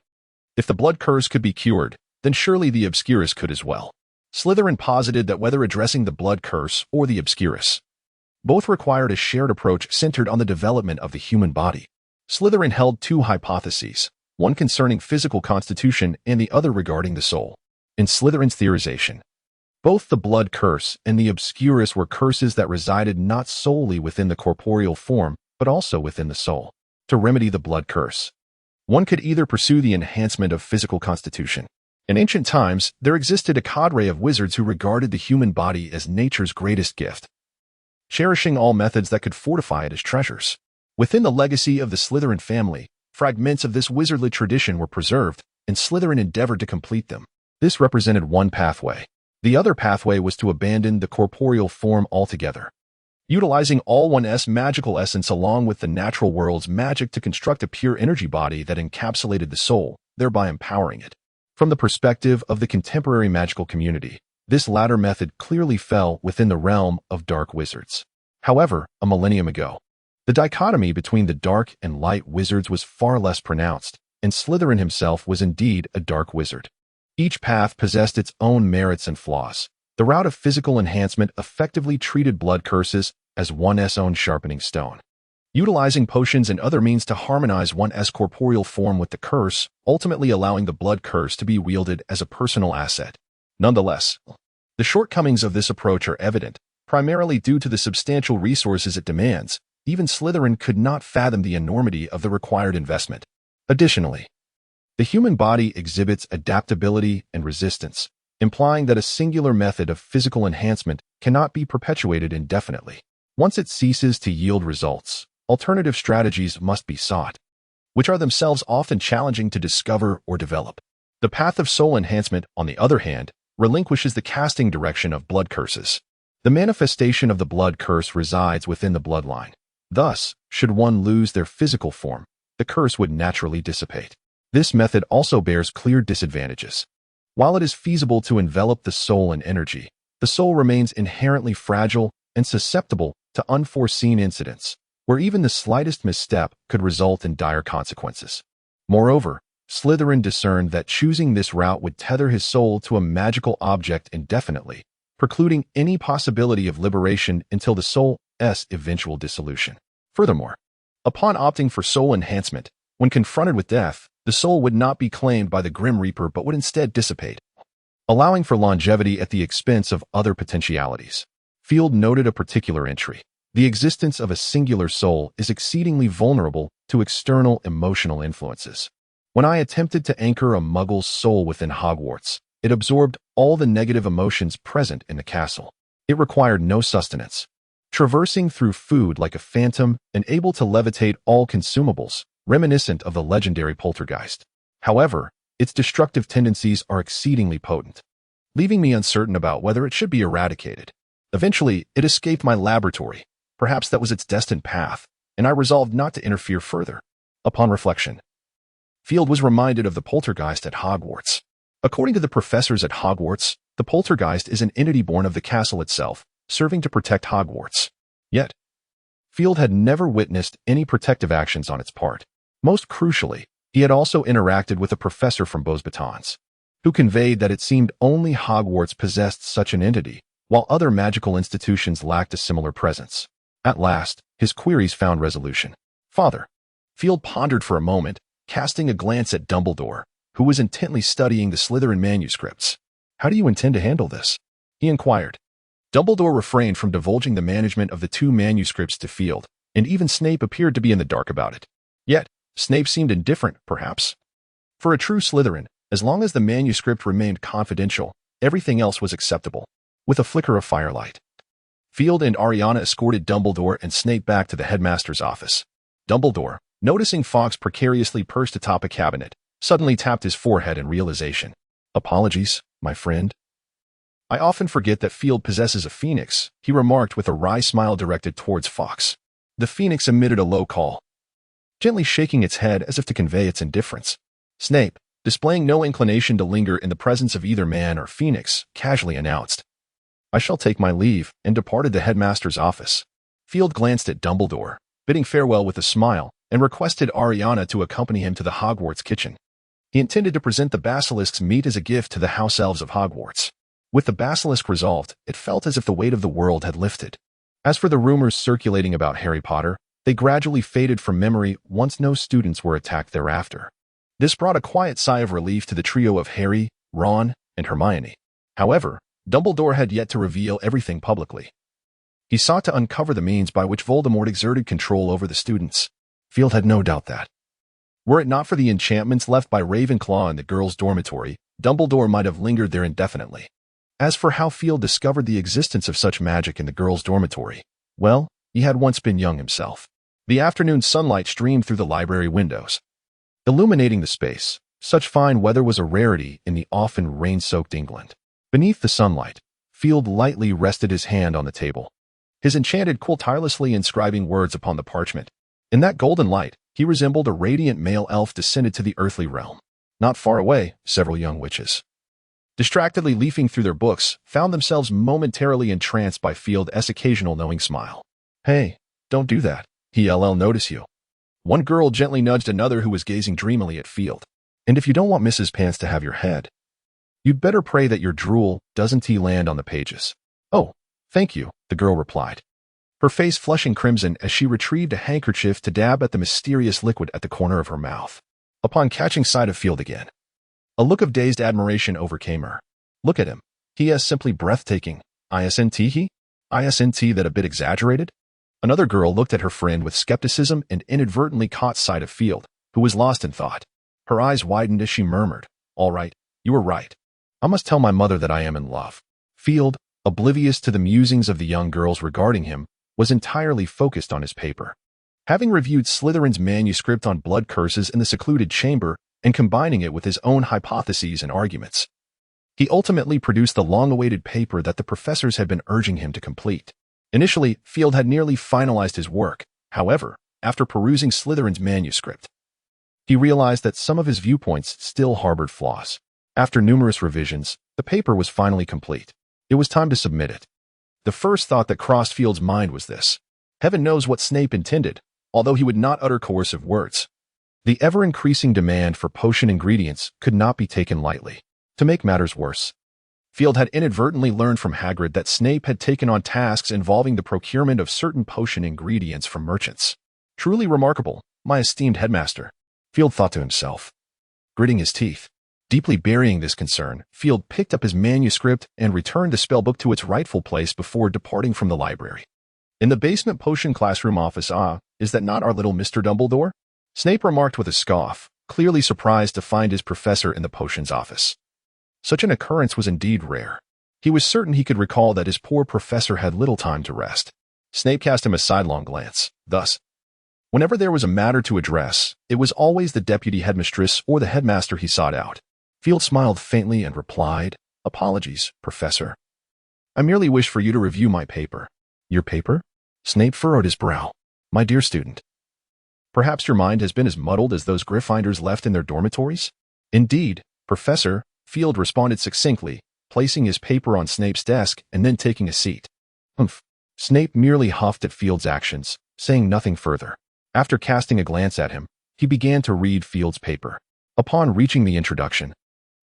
If the blood curse could be cured, then surely the Obscurus could as well. Slytherin posited that whether addressing the blood curse or the Obscurus, both required a shared approach centered on the development of the human body. Slytherin held two hypotheses, one concerning physical constitution and the other regarding the soul. In Slytherin's theorization, both the blood curse and the Obscurus were curses that resided not solely within the corporeal form, but also within the soul. To remedy the blood curse, one could either pursue the enhancement of physical constitution. In ancient times, there existed a cadre of wizards who regarded the human body as nature's greatest gift, cherishing all methods that could fortify it as treasures. Within the legacy of the Slytherin family, fragments of this wizardly tradition were preserved, and Slytherin endeavored to complete them. This represented one pathway. The other pathway was to abandon the corporeal form altogether, utilizing all one's magical essence along with the natural world's magic to construct a pure energy body that encapsulated the soul, thereby empowering it. From the perspective of the contemporary magical community, this latter method clearly fell within the realm of dark wizards. However, a millennium ago, the dichotomy between the dark and light wizards was far less pronounced, and Slytherin himself was indeed a dark wizard. Each path possessed its own merits and flaws. The route of physical enhancement effectively treated blood curses as one's own sharpening stone, utilizing potions and other means to harmonize one's corporeal form with the curse, ultimately allowing the blood curse to be wielded as a personal asset. Nonetheless, the shortcomings of this approach are evident, primarily due to the substantial resources it demands. Even Slytherin could not fathom the enormity of the required investment. Additionally, the human body exhibits adaptability and resistance, implying that a singular method of physical enhancement cannot be perpetuated indefinitely. Once it ceases to yield results, alternative strategies must be sought, which are themselves often challenging to discover or develop. The path of soul enhancement, on the other hand, relinquishes the casting direction of blood curses. The manifestation of the blood curse resides within the bloodline. Thus, should one lose their physical form, the curse would naturally dissipate. This method also bears clear disadvantages. While it is feasible to envelop the soul in energy, the soul remains inherently fragile and susceptible to unforeseen incidents, where even the slightest misstep could result in dire consequences. Moreover, Slytherin discerned that choosing this route would tether his soul to a magical object indefinitely, precluding any possibility of liberation until the soul's eventual dissolution. Furthermore, upon opting for soul enhancement, when confronted with death, the soul would not be claimed by the Grim Reaper but would instead dissipate, allowing for longevity at the expense of other potentialities. Field noted a particular entry. The existence of a singular soul is exceedingly vulnerable to external emotional influences. When I attempted to anchor a muggle's soul within Hogwarts, it absorbed all the negative emotions present in the castle. It required no sustenance, traversing through food like a phantom and able to levitate all consumables, reminiscent of the legendary poltergeist. However, its destructive tendencies are exceedingly potent, leaving me uncertain about whether it should be eradicated. Eventually, it escaped my laboratory. Perhaps that was its destined path, and I resolved not to interfere further. Upon reflection, Field was reminded of the poltergeist at Hogwarts. According to the professors at Hogwarts, the poltergeist is an entity born of the castle itself, serving to protect Hogwarts. Yet, Field had never witnessed any protective actions on its part. Most crucially, he had also interacted with a professor from Beauxbatons, who conveyed that it seemed only Hogwarts possessed such an entity, while other magical institutions lacked a similar presence. At last, his queries found resolution. Father, Field pondered for a moment, casting a glance at Dumbledore, who was intently studying the Slytherin manuscripts. How do you intend to handle this? He inquired. Dumbledore refrained from divulging the management of the two manuscripts to Field, and even Snape appeared to be in the dark about it. Yet, Snape seemed indifferent, perhaps. For a true Slytherin, as long as the manuscript remained confidential, everything else was acceptable. With a flicker of firelight, Field and Ariana escorted Dumbledore and Snape back to the headmaster's office. Dumbledore, noticing Fawkes precariously perched atop a cabinet, suddenly tapped his forehead in realization. Apologies, my friend. I often forget that Field possesses a phoenix, he remarked with a wry smile directed towards Fawkes. The phoenix emitted a low call, gently shaking its head as if to convey its indifference. Snape, displaying no inclination to linger in the presence of either man or phoenix, casually announced, "I shall take my leave," and departed the headmaster's office. Field glanced at Dumbledore, bidding farewell with a smile, and requested Ariana to accompany him to the Hogwarts kitchen. He intended to present the basilisk's meat as a gift to the house elves of Hogwarts. With the basilisk resolved, it felt as if the weight of the world had lifted. As for the rumors circulating about Harry Potter, they gradually faded from memory once no students were attacked thereafter. This brought a quiet sigh of relief to the trio of Harry, Ron, and Hermione. However, Dumbledore had yet to reveal everything publicly. He sought to uncover the means by which Voldemort exerted control over the students. Field had no doubt that, were it not for the enchantments left by Ravenclaw in the girls' dormitory, Dumbledore might have lingered there indefinitely. As for how Field discovered the existence of such magic in the girls' dormitory, well, he had once been young himself. The afternoon sunlight streamed through the library windows, illuminating the space. Such fine weather was a rarity in the often rain-soaked England. Beneath the sunlight, Field lightly rested his hand on the table, his enchanted quill tirelessly inscribing words upon the parchment. In that golden light, he resembled a radiant male elf descended to the earthly realm. Not far away, several young witches, distractedly leafing through their books, found themselves momentarily entranced by Field's occasional knowing smile. "Hey, don't do that. He'll notice you." One girl gently nudged another who was gazing dreamily at Field. "And if you don't want Mrs. Pants to have your head, you'd better pray that your drool doesn't land on the pages." "Oh, thank you," the girl replied, her face flushing crimson as she retrieved a handkerchief to dab at the mysterious liquid at the corner of her mouth. Upon catching sight of Field again, a look of dazed admiration overcame her. "Look at him. He is simply breathtaking. Isn't he? Isn't that a bit exaggerated?" Another girl looked at her friend with skepticism and inadvertently caught sight of Field, who was lost in thought. Her eyes widened as she murmured, "All right, you were right. I must tell my mother that I am in love." Field, oblivious to the musings of the young girls regarding him, was entirely focused on his paper. Having reviewed Slytherin's manuscript on blood curses in the secluded chamber and combining it with his own hypotheses and arguments, he ultimately produced the long-awaited paper that the professors had been urging him to complete. Initially, Field had nearly finalized his work. However, after perusing Slytherin's manuscript, he realized that some of his viewpoints still harbored flaws. After numerous revisions, the paper was finally complete. It was time to submit it. The first thought that crossed Field's mind was this: heaven knows what Snape intended, although he would not utter coercive words. The ever-increasing demand for potion ingredients could not be taken lightly. To make matters worse, Field had inadvertently learned from Hagrid that Snape had taken on tasks involving the procurement of certain potion ingredients from merchants. "Truly remarkable, my esteemed headmaster," Field thought to himself, gritting his teeth. Deeply burying this concern, Field picked up his manuscript and returned the spellbook to its rightful place before departing from the library. In the basement potion classroom office, is that not our little Mr. Dumbledore? Snape remarked with a scoff, clearly surprised to find his professor in the potions office. Such an occurrence was indeed rare. He was certain he could recall that his poor professor had little time to rest. Snape cast him a sidelong glance. Thus, whenever there was a matter to address, it was always the deputy headmistress or the headmaster he sought out. Field smiled faintly and replied, "Apologies, Professor. I merely wish for you to review my paper." "Your paper?" Snape furrowed his brow. "My dear student, perhaps your mind has been as muddled as those Gryffindors left in their dormitories?" "Indeed, Professor," Field responded succinctly, placing his paper on Snape's desk and then taking a seat. "Humph." Snape merely huffed at Field's actions, saying nothing further. After casting a glance at him, he began to read Field's paper. Upon reaching the introduction,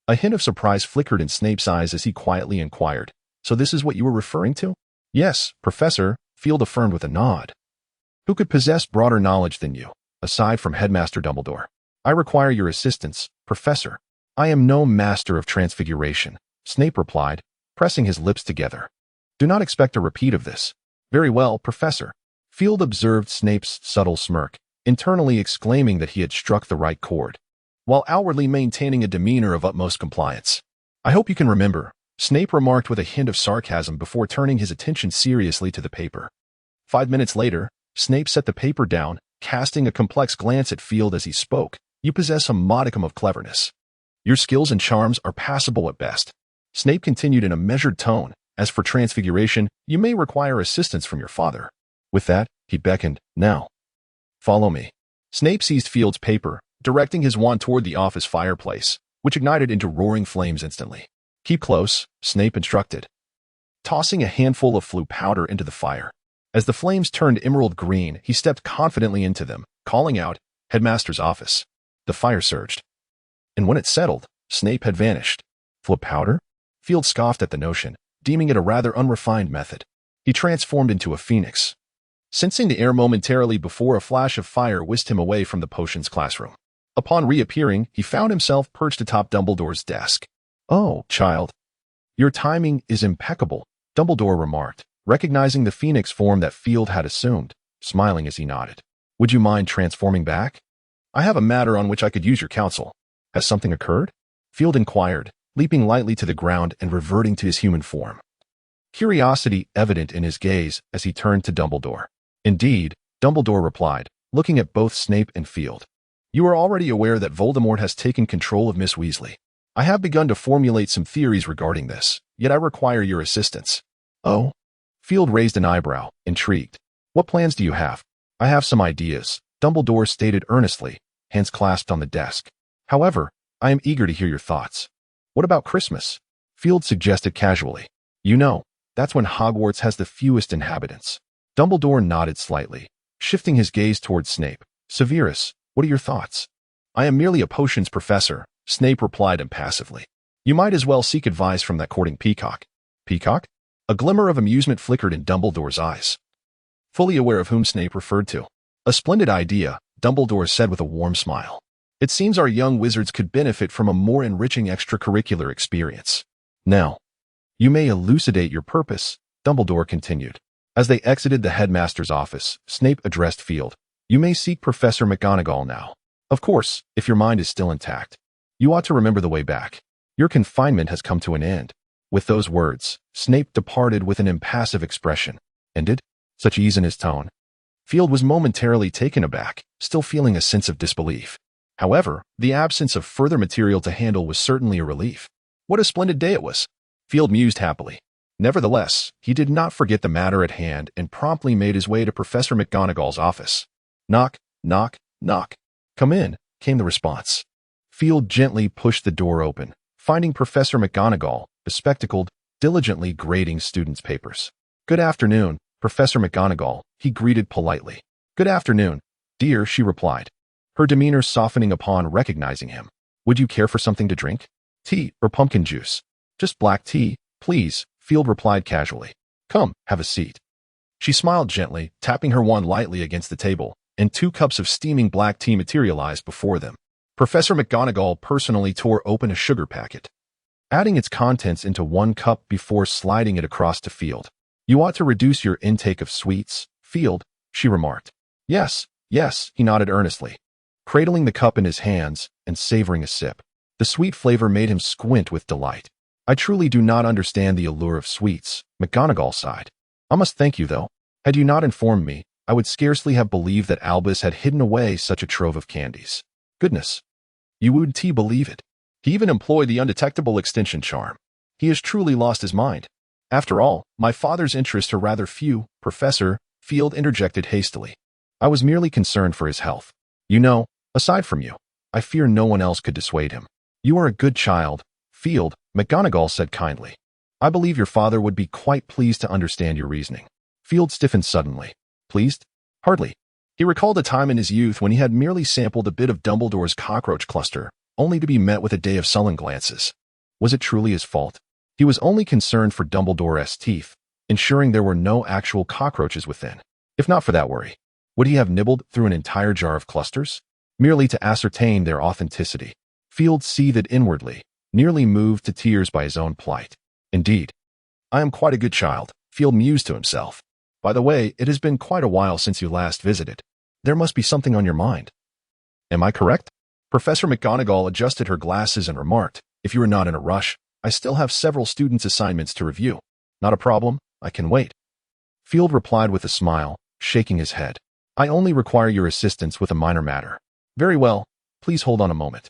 a hint of surprise flickered in Snape's eyes as he quietly inquired, "So this is what you were referring to?" "Yes, Professor," Field affirmed with a nod. "Who could possess broader knowledge than you, aside from Headmaster Dumbledore? I require your assistance, Professor." "I am no master of transfiguration," Snape replied, pressing his lips together. "Do not expect a repeat of this." "Very well, Professor." Field observed Snape's subtle smirk, internally exclaiming that he had struck the right chord, while outwardly maintaining a demeanor of utmost compliance. "I hope you can remember," Snape remarked with a hint of sarcasm before turning his attention seriously to the paper. 5 minutes later, Snape set the paper down, casting a complex glance at Field as he spoke. "You possess a modicum of cleverness. Your skills and charms are passable at best." Snape continued in a measured tone, "As for transfiguration, you may require assistance from your father." With that, He beckoned. Now, follow me. Snape seized Field's paper, directing his wand toward the office fireplace, which ignited into roaring flames instantly. Keep close, Snape instructed, tossing a handful of flue powder into the fire. As the flames turned emerald green, he stepped confidently into them, calling out, Headmaster's office. The fire surged. And when it settled, Snape had vanished. Flue powder? Field scoffed at the notion, deeming it a rather unrefined method. He transformed into a phoenix, sensing the air momentarily before a flash of fire whisked him away from the potions classroom. Upon reappearing, he found himself perched atop Dumbledore's desk. Oh, child. Your timing is impeccable, Dumbledore remarked, recognizing the phoenix form that Field had assumed, smiling as he nodded. Would you mind transforming back? I have a matter on which I could use your counsel. Has something occurred? Field inquired, leaping lightly to the ground and reverting to his human form, curiosity evident in his gaze as he turned to Dumbledore. Indeed, Dumbledore replied, looking at both Snape and Field. You are already aware that Voldemort has taken control of Miss Weasley. I have begun to formulate some theories regarding this, yet I require your assistance. Oh? Field raised an eyebrow, intrigued. What plans do you have? I have some ideas, Dumbledore stated earnestly, hands clasped on the desk. However, I am eager to hear your thoughts. What about Christmas? Field suggested casually. You know, that's when Hogwarts has the fewest inhabitants. Dumbledore nodded slightly, shifting his gaze towards Snape. Severus, what are your thoughts? I am merely a potions professor, Snape replied impassively. You might as well seek advice from that courting peacock. Peacock? A glimmer of amusement flickered in Dumbledore's eyes, fully aware of whom Snape referred to. A splendid idea, Dumbledore said with a warm smile. It seems our young wizards could benefit from a more enriching extracurricular experience. Now, you may elucidate your purpose, Dumbledore continued. As they exited the headmaster's office, Snape addressed Field. You may seek Professor McGonagall now. Of course, if your mind is still intact. You ought to remember the way back. Your confinement has come to an end. With those words, Snape departed with an impassive expression. Ended? Such ease in his tone. Field was momentarily taken aback, still feeling a sense of disbelief. However, the absence of further material to handle was certainly a relief. What a splendid day it was. Field mused happily. Nevertheless, he did not forget the matter at hand and promptly made his way to Professor McGonagall's office. Knock, knock, knock. Come in, came the response. Field gently pushed the door open, finding Professor McGonagall, bespectacled, diligently grading students' papers. Good afternoon, Professor McGonagall, he greeted politely. Good afternoon, dear, she replied, her demeanor softening upon recognizing him. Would you care for something to drink? Tea or pumpkin juice? Just black tea, please, Field replied casually. Come, have a seat. She smiled gently, tapping her wand lightly against the table, and 2 cups of steaming black tea materialized before them. Professor McGonagall personally tore open a sugar packet, adding its contents into 1 cup before sliding it across to Field. You ought to reduce your intake of sweets, Field, she remarked. Yes, yes, he nodded earnestly, cradling the cup in his hands and savoring a sip. The sweet flavor made him squint with delight. I truly do not understand the allure of sweets, McGonagall sighed. I must thank you, though. Had you not informed me, I would scarcely have believed that Albus had hidden away such a trove of candies. Goodness. You would believe it. He even employed the undetectable extension charm. He has truly lost his mind. After all, my father's interests are rather few, Professor, Field interjected hastily. I was merely concerned for his health. You know, aside from you, I fear no one else could dissuade him. You are a good child, Field, McGonagall said kindly. I believe your father would be quite pleased to understand your reasoning. Field stiffened suddenly. Pleased? Hardly. He recalled a time in his youth when he had merely sampled a bit of Dumbledore's cockroach cluster, only to be met with a day of sullen glances. Was it truly his fault? He was only concerned for Dumbledore's teeth, ensuring there were no actual cockroaches within. If not for that worry, would he have nibbled through an entire jar of clusters, merely to ascertain their authenticity? Field seethed inwardly, nearly moved to tears by his own plight. Indeed, I am quite a good child, Field mused to himself. By the way, it has been quite a while since you last visited. There must be something on your mind. Am I correct? Professor McGonagall adjusted her glasses and remarked, if you are not in a rush, I still have several students' assignments to review. Not a problem, I can wait. Field replied with a smile, shaking his head. I only require your assistance with a minor matter. Very well, please hold on a moment.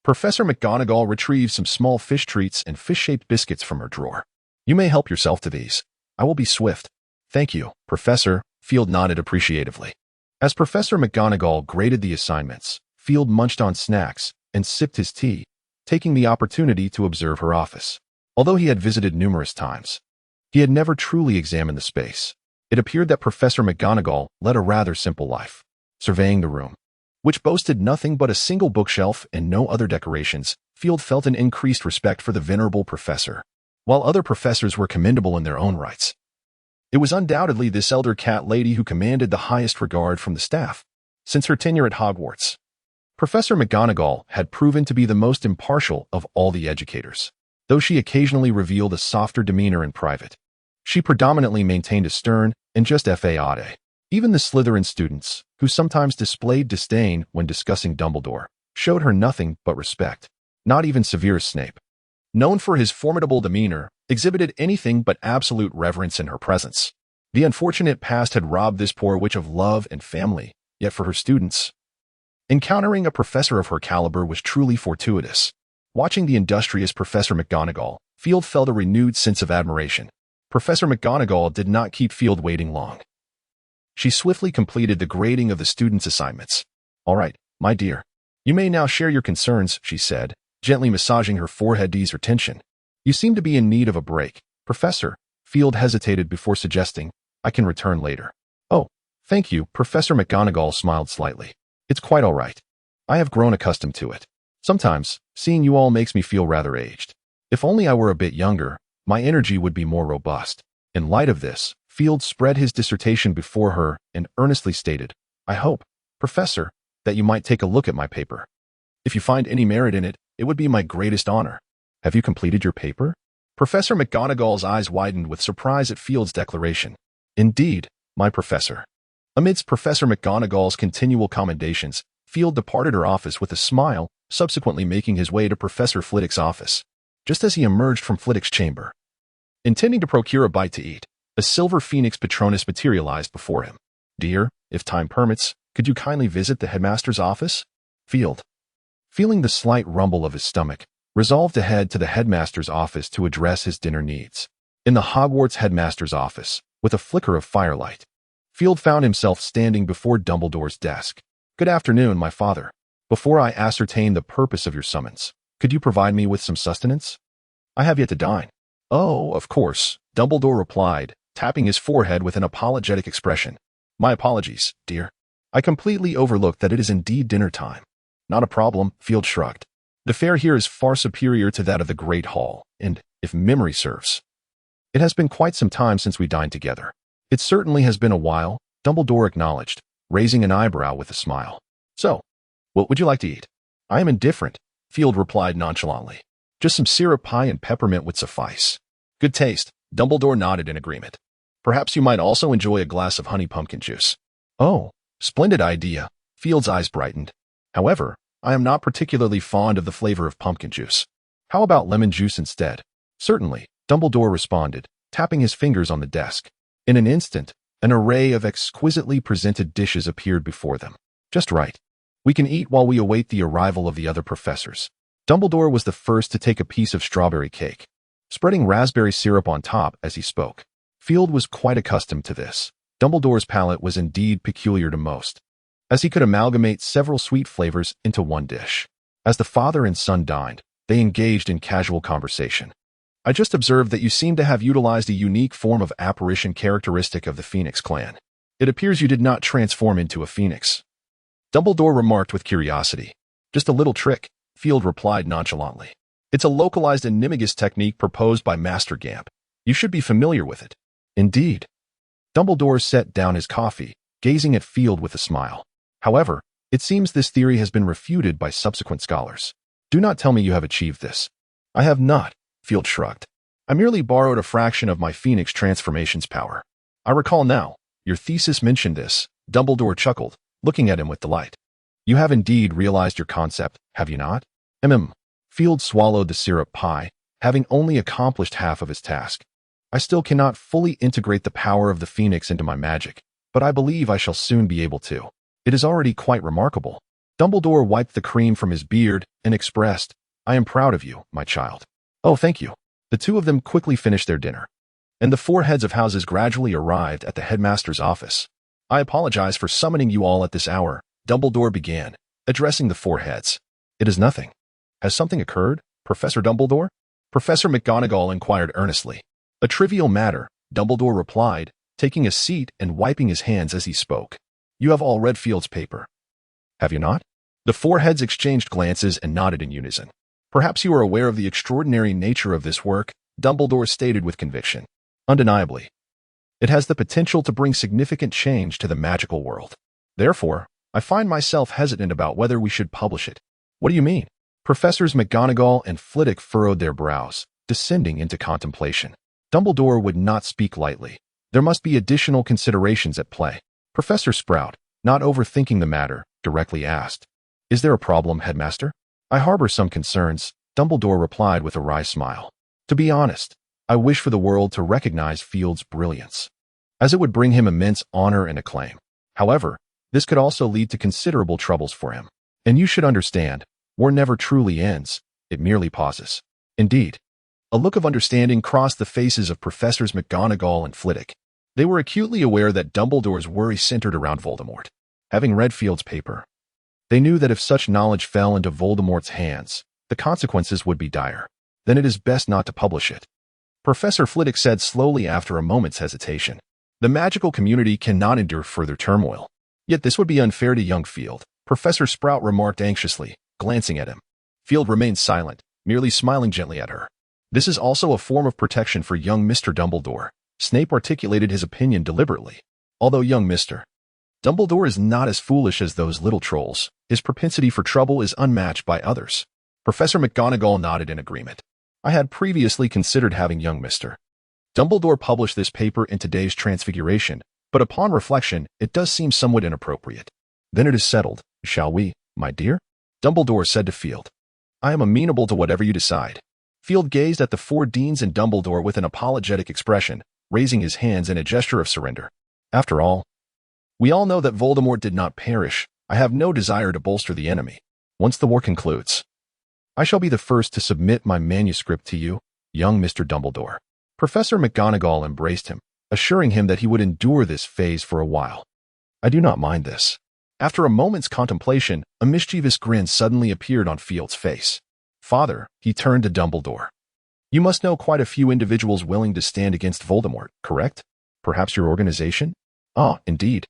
Professor McGonagall retrieved some small fish treats and fish-shaped biscuits from her drawer. You may help yourself to these. I will be swift. Thank you, Professor, Field nodded appreciatively. As Professor McGonagall graded the assignments, Field munched on snacks and sipped his tea, taking the opportunity to observe her office. Although he had visited numerous times, he had never truly examined the space. It appeared that Professor McGonagall led a rather simple life. Surveying the room, which boasted nothing but a single bookshelf and no other decorations, Field felt an increased respect for the venerable professor. While other professors were commendable in their own rights, it was undoubtedly this elder cat lady who commanded the highest regard from the staff. Since her tenure at Hogwarts, Professor McGonagall had proven to be the most impartial of all the educators. Though she occasionally revealed a softer demeanor in private, she predominantly maintained a stern and just faade. Even the Slytherin students, who sometimes displayed disdain when discussing Dumbledore, showed her nothing but respect. Not even Severus Snape, known for his formidable demeanor, exhibited anything but absolute reverence in her presence. The unfortunate past had robbed this poor witch of love and family, yet for her students, encountering a professor of her caliber was truly fortuitous. Watching the industrious Professor McGonagall, Field felt a renewed sense of admiration. Professor McGonagall did not keep Field waiting long. She swiftly completed the grading of the students' assignments. "All right, my dear. You may now share your concerns," she said, gently massaging her forehead to ease her tension. "You seem to be in need of a break." "Professor," Field hesitated before suggesting, "I can return later." "Oh, thank you," Professor McGonagall smiled slightly. "It's quite all right. I have grown accustomed to it. Sometimes, seeing you all makes me feel rather aged. If only I were a bit younger, my energy would be more robust." In light of this, Field spread his dissertation before her and earnestly stated, "I hope, Professor, that you might take a look at my paper. If you find any merit in it, it would be my greatest honor." "Have you completed your paper?" Professor McGonagall's eyes widened with surprise at Field's declaration. "Indeed, my professor." Amidst Professor McGonagall's continual commendations, Field departed her office with a smile, subsequently making his way to Professor Flitwick's office. Just as he emerged from Flitwick's chamber, intending to procure a bite to eat, a silver phoenix Patronus materialized before him. "Dear, if time permits, could you kindly visit the headmaster's office?" Field, feeling the slight rumble of his stomach, resolved to head to the headmaster's office to address his dinner needs. In the Hogwarts headmaster's office, with a flicker of firelight, Field found himself standing before Dumbledore's desk. "Good afternoon, my father. Before I ascertain the purpose of your summons, could you provide me with some sustenance? I have yet to dine." "Oh, of course," Dumbledore replied, tapping his forehead with an apologetic expression. "My apologies, dear. I completely overlooked that it is indeed dinner time." "Not a problem," Field shrugged. "The fare here is far superior to that of the Great Hall, and, if memory serves, it has been quite some time since we dined together." "It certainly has been a while," Dumbledore acknowledged, raising an eyebrow with a smile. "So, what would you like to eat?" "I am indifferent," Field replied nonchalantly. "Just some syrup pie and peppermint would suffice." "Good taste," Dumbledore nodded in agreement. "Perhaps you might also enjoy a glass of honey pumpkin juice." "Oh, splendid idea," Field's eyes brightened. "However, I am not particularly fond of the flavor of pumpkin juice. How about lemon juice instead?" "Certainly," Dumbledore responded, tapping his fingers on the desk. In an instant, an array of exquisitely presented dishes appeared before them. "Just right. We can eat while we await the arrival of the other professors." Dumbledore was the first to take a piece of strawberry cake, spreading raspberry syrup on top as he spoke. Field was quite accustomed to this. Dumbledore's palate was indeed peculiar to most, as he could amalgamate several sweet flavors into one dish. As the father and son dined, they engaged in casual conversation. "I just observed that you seem to have utilized a unique form of apparition characteristic of the Phoenix clan. It appears you did not transform into a phoenix." Dumbledore remarked with curiosity. "Just a little trick," Field replied nonchalantly. "It's a localized animagus technique proposed by Master Gamp. You should be familiar with it." "Indeed." Dumbledore set down his coffee, gazing at Field with a smile. "However, it seems this theory has been refuted by subsequent scholars. Do not tell me you have achieved this." "I have not," Field shrugged. "I merely borrowed a fraction of my Phoenix transformation's power." "I recall now. Your thesis mentioned this," Dumbledore chuckled, looking at him with delight. "You have indeed realized your concept, have you not?" Field swallowed the syrup pie, having only accomplished half of his task. "I still cannot fully integrate the power of the Phoenix into my magic, but I believe I shall soon be able to. It is already quite remarkable." Dumbledore wiped the cream from his beard and expressed, "I am proud of you, my child." "Oh, thank you." The two of them quickly finished their dinner. and the 4 heads of houses gradually arrived at the headmaster's office. "I apologize for summoning you all at this hour," Dumbledore began, addressing the 4 heads. "It is nothing. Has something occurred, Professor Dumbledore?" Professor McGonagall inquired earnestly. "A trivial matter," Dumbledore replied, taking a seat and wiping his hands as he spoke. "You have all read Field's paper, have you not?" The 4 heads exchanged glances and nodded in unison. "Perhaps you are aware of the extraordinary nature of this work," Dumbledore stated with conviction. "Undeniably. It has the potential to bring significant change to the magical world. Therefore, I find myself hesitant about whether we should publish it." "What do you mean?" Professors McGonagall and Flitwick furrowed their brows, descending into contemplation. Dumbledore would not speak lightly. There must be additional considerations at play. Professor Sprout, not overthinking the matter, directly asked, "Is there a problem, Headmaster?" "I harbor some concerns," Dumbledore replied with a wry smile. "To be honest, I wish for the world to recognize Field's brilliance, as it would bring him immense honor and acclaim. However, this could also lead to considerable troubles for him. And you should understand, war never truly ends, it merely pauses." Indeed. A look of understanding crossed the faces of Professors McGonagall and Flitwick. They were acutely aware that Dumbledore's worry centered around Voldemort. Having read Field's paper, they knew that if such knowledge fell into Voldemort's hands, the consequences would be dire. Then it is best not to publish it. Professor Flitwick said slowly after a moment's hesitation. "The magical community cannot endure further turmoil. Yet this would be unfair to young Field," Professor Sprout remarked anxiously, glancing at him. Field remained silent, merely smiling gently at her. "This is also a form of protection for young Mr. Dumbledore." Snape articulated his opinion deliberately. "Although young Mr. Dumbledore is not as foolish as those little trolls, his propensity for trouble is unmatched by others." Professor McGonagall nodded in agreement. "I had previously considered having young Mr. Dumbledore publish this paper in today's Transfiguration, but upon reflection, it does seem somewhat inappropriate." "Then it is settled, shall we, my dear?" Dumbledore said to Field. "I am amenable to whatever you decide." Field gazed at the 4 deans and Dumbledore with an apologetic expression, raising his hands in a gesture of surrender. "After all, we all know that Voldemort did not perish. I have no desire to bolster the enemy. Once the war concludes, I shall be the first to submit my manuscript to you, young Mr. Dumbledore." Professor McGonagall embraced him, assuring him that he would endure this phase for a while. "I do not mind this." After a moment's contemplation, a mischievous grin suddenly appeared on Field's face. "Father," he turned to Dumbledore. "You must know quite a few individuals willing to stand against Voldemort, correct? Perhaps your organization?" "Ah, indeed."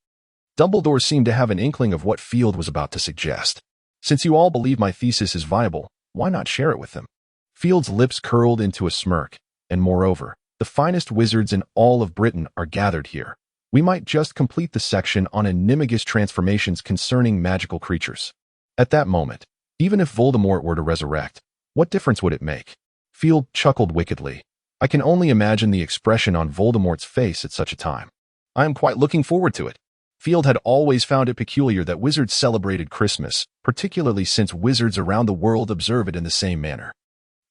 Dumbledore seemed to have an inkling of what Field was about to suggest. "Since you all believe my thesis is viable, why not share it with them?" Field's lips curled into a smirk, and moreover, the finest wizards in all of Britain are gathered here. We might just complete the section on animagus transformations concerning magical creatures. At that moment, even if Voldemort were to resurrect, what difference would it make? Field chuckled wickedly. "I can only imagine the expression on Voldemort's face at such a time. I am quite looking forward to it." Field had always found it peculiar that wizards celebrated Christmas, particularly since wizards around the world observe it in the same manner.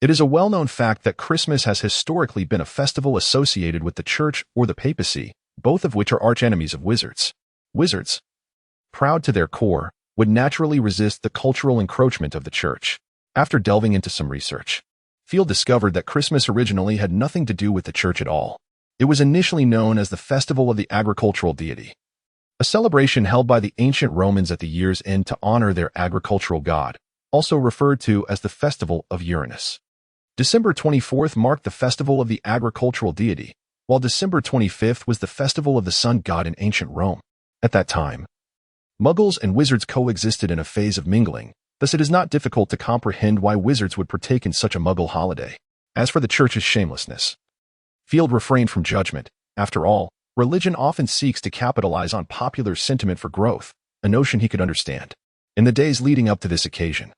It is a well-known fact that Christmas has historically been a festival associated with the Church or the papacy, both of which are archenemies of wizards. Wizards, proud to their core, would naturally resist the cultural encroachment of the Church. After delving into some research, Field discovered that Christmas originally had nothing to do with the Church at all. It was initially known as the Festival of the Agricultural Deity, a celebration held by the ancient Romans at the year's end to honor their agricultural god, also referred to as the Festival of Uranus. December 24th marked the Festival of the Agricultural Deity, while December 25th was the Festival of the Sun God in ancient Rome. At that time, Muggles and wizards coexisted in a phase of mingling, thus it is not difficult to comprehend why wizards would partake in such a Muggle holiday. As for the Church's shamelessness, Field refrained from judgment. After all, religion often seeks to capitalize on popular sentiment for growth, a notion he could understand. In the days leading up to this occasion,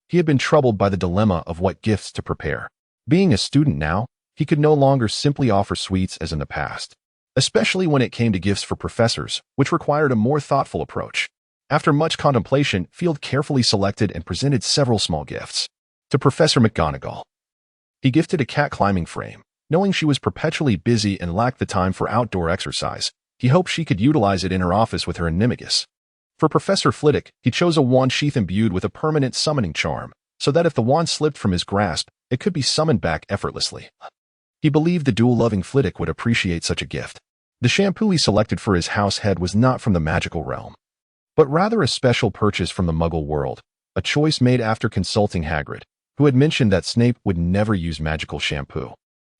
he had been troubled by the dilemma of what gifts to prepare. Being a student now, he could no longer simply offer sweets as in the past, especially when it came to gifts for professors, which required a more thoughtful approach. After much contemplation, Field carefully selected and presented several small gifts. To Professor McGonagall, he gifted a cat climbing frame. Knowing she was perpetually busy and lacked the time for outdoor exercise, he hoped she could utilize it in her office with her animagus. For Professor Flitwick, he chose a wand sheath imbued with a permanent summoning charm, so that if the wand slipped from his grasp, it could be summoned back effortlessly. He believed the duel-loving Flitwick would appreciate such a gift. The shampoo he selected for his house head was not from the magical realm, but rather a special purchase from the Muggle world, a choice made after consulting Hagrid, who had mentioned that Snape would never use magical shampoo.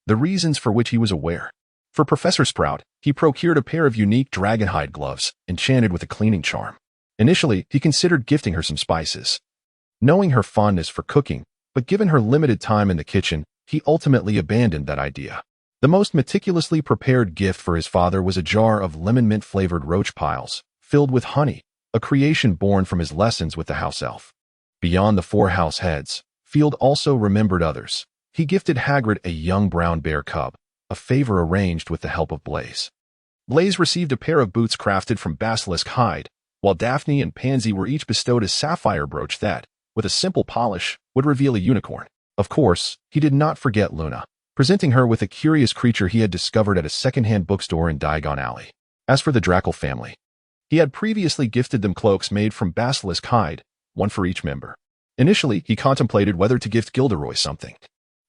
The reasons for which he was aware. For Professor Sprout, he procured a pair of unique dragonhide gloves, enchanted with a cleaning charm. Initially, he considered gifting her some spices. Knowing her fondness for cooking, but given her limited time in the kitchen, he ultimately abandoned that idea. The most meticulously prepared gift for his father was a jar of lemon mint-flavored roach piles, filled with honey, a creation born from his lessons with the house elf. Beyond the 4 house heads, Field also remembered others. He gifted Hagrid a young brown bear cub, a favor arranged with the help of Blaise. Blaise received a pair of boots crafted from basilisk hide, while Daphne and Pansy were each bestowed a sapphire brooch that, with a simple polish, would reveal a unicorn. Of course, he did not forget Luna, presenting her with a curious creature he had discovered at a second-hand bookstore in Diagon Alley. As for the Drackle family, he had previously gifted them cloaks made from basilisk hide, one for each member. Initially, he contemplated whether to gift Gilderoy something,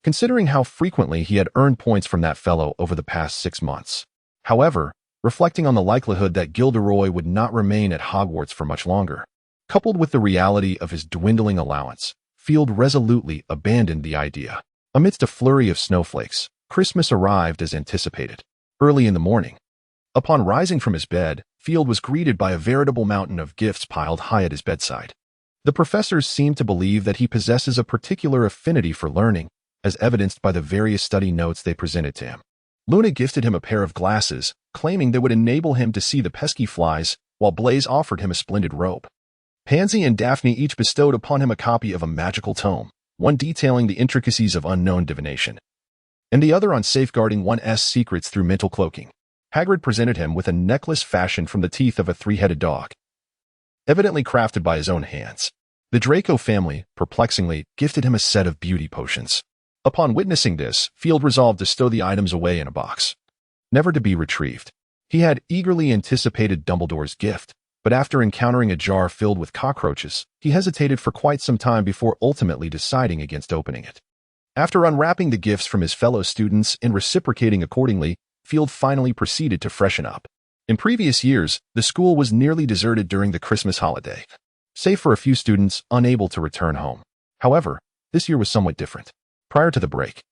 considering how frequently he had earned points from that fellow over the past 6 months. However, reflecting on the likelihood that Gilderoy would not remain at Hogwarts for much longer, coupled with the reality of his dwindling allowance, Field resolutely abandoned the idea. Amidst a flurry of snowflakes, Christmas arrived as anticipated. Early in the morning, upon rising from his bed, Field was greeted by a veritable mountain of gifts piled high at his bedside. The professors seem to believe that he possesses a particular affinity for learning, as evidenced by the various study notes they presented to him. Luna gifted him a pair of glasses, claiming they would enable him to see the pesky flies, while Blaise offered him a splendid robe. Pansy and Daphne each bestowed upon him a copy of a magical tome, one detailing the intricacies of unknown divination, and the other on safeguarding one's secrets through mental cloaking. Hagrid presented him with a necklace fashioned from the teeth of a 3-headed dog, evidently crafted by his own hands. The Draco family, perplexingly, gifted him a set of beauty potions. Upon witnessing this, Field resolved to stow the items away in a box, never to be retrieved. He had eagerly anticipated Dumbledore's gift, but after encountering a jar filled with cockroaches, he hesitated for quite some time before ultimately deciding against opening it. After unwrapping the gifts from his fellow students and reciprocating accordingly, Field finally proceeded to freshen up. In previous years, the school was nearly deserted during the Christmas holiday, save for a few students unable to return home. However, this year was somewhat different. Prior to the break,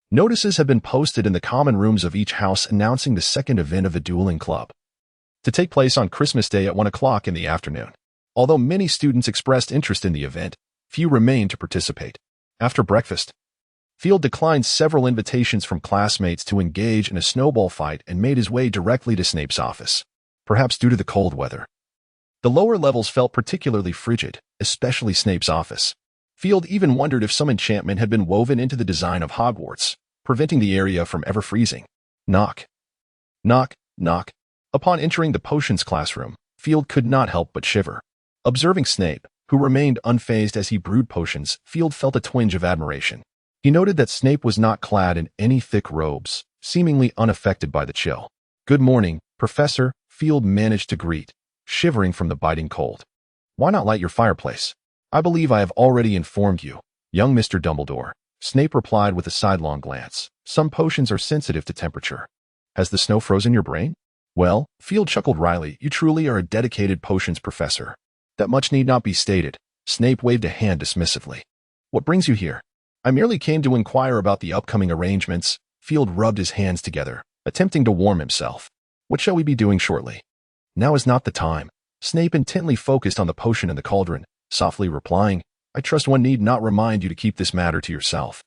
notices had been posted in the common rooms of each house announcing the second event of the Dueling Club, to take place on Christmas Day at 1 o'clock in the afternoon. Although many students expressed interest in the event, few remained to participate. After breakfast, Field declined several invitations from classmates to engage in a snowball fight and made his way directly to Snape's office, perhaps due to the cold weather. The lower levels felt particularly frigid, especially Snape's office. Field even wondered if some enchantment had been woven into the design of Hogwarts, preventing the area from ever freezing. Knock. Knock, knock. Upon entering the potions classroom, Field could not help but shiver. Observing Snape, who remained unfazed as he brewed potions, Field felt a twinge of admiration. He noted that Snape was not clad in any thick robes, seemingly unaffected by the chill. "Good morning, Professor," Field managed to greet, shivering from the biting cold. "Why not light your fireplace? I believe I have already informed you, young Mr. Dumbledore," Snape replied with a sidelong glance. "Some potions are sensitive to temperature. Has the snow frozen your brain?" "Well," Field chuckled wryly, "you truly are a dedicated potions professor. That much need not be stated." Snape waved a hand dismissively. "What brings you here?" "I merely came to inquire about the upcoming arrangements." Field rubbed his hands together, attempting to warm himself. "What shall we be doing shortly?" "Now is not the time." Snape intently focused on the potion in the cauldron, softly replying, "I trust one need not remind you to keep this matter to yourself."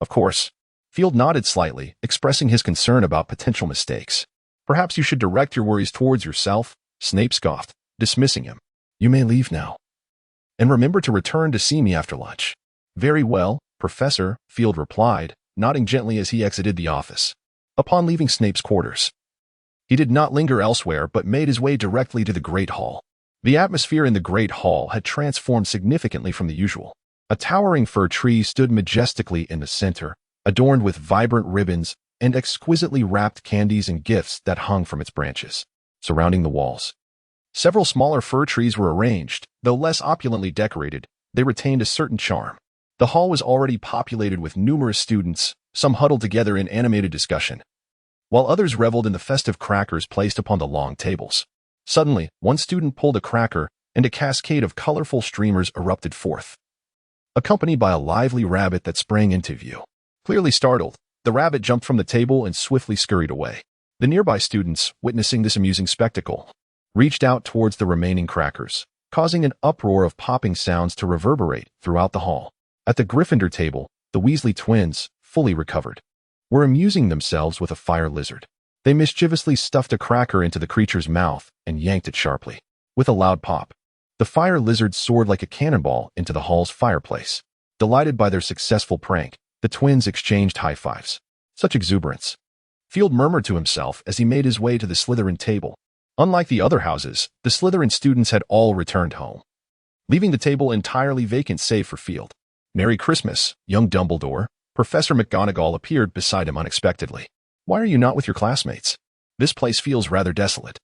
"Of course." Field nodded slightly, expressing his concern about potential mistakes. "Perhaps you should direct your worries towards yourself," Snape scoffed, dismissing him. "You may leave now. And remember to return to see me after lunch." "Very well, Professor," Field replied, nodding gently as he exited the office. Upon leaving Snape's quarters, he did not linger elsewhere but made his way directly to the Great Hall. The atmosphere in the Great Hall had transformed significantly from the usual. A towering fir tree stood majestically in the center, adorned with vibrant ribbons and exquisitely wrapped candies and gifts that hung from its branches. Surrounding the walls, several smaller fir trees were arranged. Though less opulently decorated, they retained a certain charm. The hall was already populated with numerous students, Some huddled together in animated discussion, while others reveled in the festive crackers placed upon the long tables. Suddenly, one student pulled a cracker, and a cascade of colorful streamers erupted forth, accompanied by a lively rabbit that sprang into view. Clearly startled, the rabbit jumped from the table and swiftly scurried away. The nearby students, witnessing this amusing spectacle, reached out towards the remaining crackers, causing an uproar of popping sounds to reverberate throughout the hall. At the Gryffindor table, the Weasley twins, fully recovered, were amusing themselves with a fire lizard. They mischievously stuffed a cracker into the creature's mouth and yanked it sharply. With a loud pop, the fire lizard soared like a cannonball into the hall's fireplace. Delighted by their successful prank, the twins exchanged high fives. Such exuberance! Field murmured to himself as he made his way to the Slytherin table. Unlike the other houses, the Slytherin students had all returned home, leaving the table entirely vacant save for Field. Merry Christmas, young Dumbledore. Professor McGonagall appeared beside him unexpectedly. Why are you not with your classmates? This place feels rather desolate.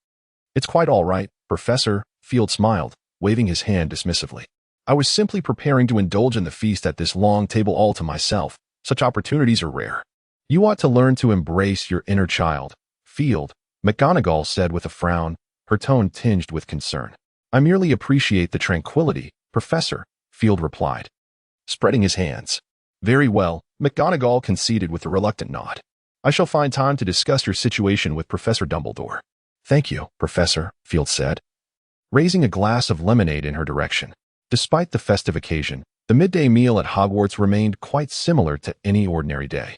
It's quite all right, Professor, Field smiled, waving his hand dismissively. I was simply preparing to indulge in the feast at this long table all to myself. Such opportunities are rare. You ought to learn to embrace your inner child, Field, McGonagall said with a frown, her tone tinged with concern. I merely appreciate the tranquility, Professor, Field replied, spreading his hands. Very well, McGonagall conceded with a reluctant nod. I shall find time to discuss your situation with Professor Dumbledore. Thank you, Professor, Field said, raising a glass of lemonade in her direction. Despite the festive occasion, the midday meal at Hogwarts remained quite similar to any ordinary day.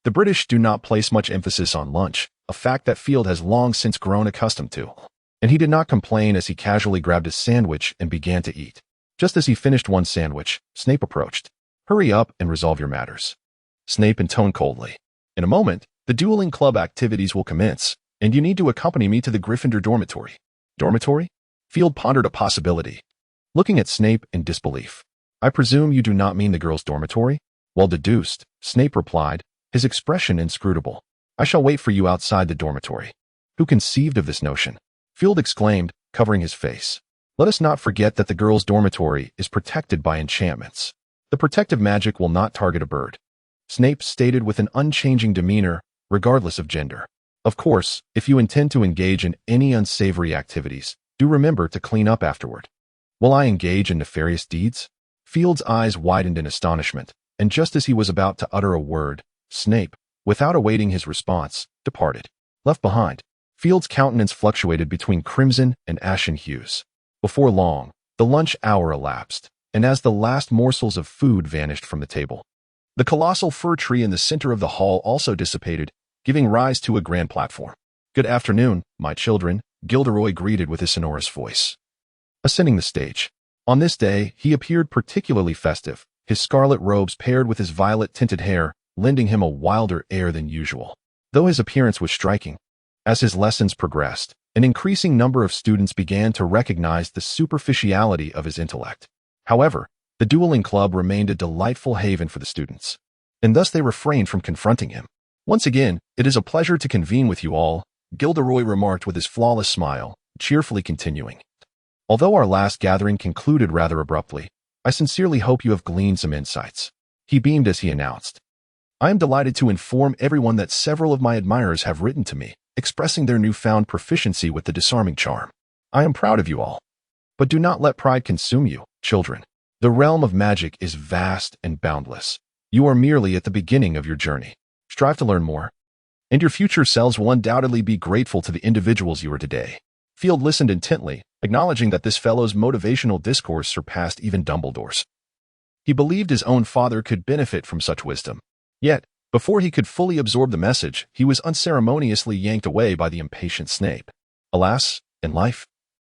The British do not place much emphasis on lunch, a fact that Field has long since grown accustomed to, and he did not complain as he casually grabbed a sandwich and began to eat. Just as he finished one sandwich, Snape approached. Hurry up and resolve your matters, Snape intoned coldly. In a moment, the Dueling Club activities will commence, and you need to accompany me to the Gryffindor dormitory. Dormitory? Field pondered a possibility, looking at Snape in disbelief. I presume you do not mean the girls' dormitory? Well deduced, Snape replied, his expression inscrutable. I shall wait for you outside the dormitory. Who conceived of this notion? Field exclaimed, covering his face. Let us not forget that the girls' dormitory is protected by enchantments. The protective magic will not target a bird, Snape stated with an unchanging demeanor, regardless of gender. Of course, if you intend to engage in any unsavory activities, do remember to clean up afterward. Will I engage in nefarious deeds? Field's eyes widened in astonishment, and just as he was about to utter a word, Snape, without awaiting his response, departed. Left behind, Field's countenance fluctuated between crimson and ashen hues. Before long, the lunch hour elapsed, and as the last morsels of food vanished from the table, the colossal fir tree in the center of the hall also dissipated, giving rise to a grand platform. Good afternoon, my children, Gilderoy greeted with his sonorous voice, ascending the stage. On this day, he appeared particularly festive, his scarlet robes paired with his violet-tinted hair, lending him a wilder air than usual. Though his appearance was striking, as his lessons progressed, an increasing number of students began to recognize the superficiality of his intellect. However, the Dueling Club remained a delightful haven for the students, and thus they refrained from confronting him. Once again, it is a pleasure to convene with you all, Gilderoy remarked with his flawless smile, cheerfully continuing. Although our last gathering concluded rather abruptly, I sincerely hope you have gleaned some insights. He beamed as he announced. I am delighted to inform everyone that several of my admirers have written to me, expressing their newfound proficiency with the disarming charm. I am proud of you all. But do not let pride consume you, children. The realm of magic is vast and boundless. You are merely at the beginning of your journey. Strive to learn more, and your future selves will undoubtedly be grateful to the individuals you are today. Field listened intently, acknowledging that this fellow's motivational discourse surpassed even Dumbledore's. He believed his own father could benefit from such wisdom. Yet, before he could fully absorb the message, he was unceremoniously yanked away by the impatient Snape. Alas, in life,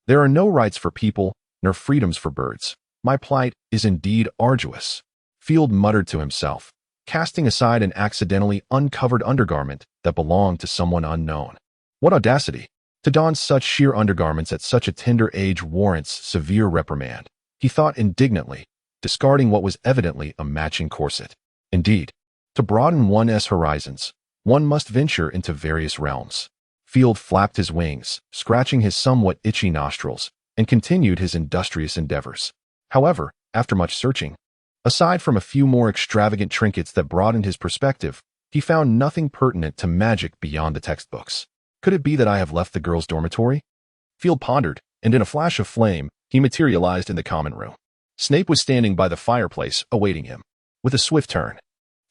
there are no rights for people, nor freedoms for birds. My plight is indeed arduous, Field muttered to himself, casting aside an accidentally uncovered undergarment that belonged to someone unknown. What audacity! To don such sheer undergarments at such a tender age warrants severe reprimand, he thought indignantly, discarding what was evidently a matching corset. Indeed, to broaden one's horizons, one must venture into various realms. Field flapped his wings, scratching his somewhat itchy nostrils, and continued his industrious endeavors. However, after much searching, aside from a few more extravagant trinkets that broadened his perspective, He found nothing pertinent to magic beyond the textbooks. Could it be that I have left the girls' dormitory? Field pondered, and in a flash of flame, he materialized in the common room. Snape was standing by the fireplace, awaiting him. With a swift turn,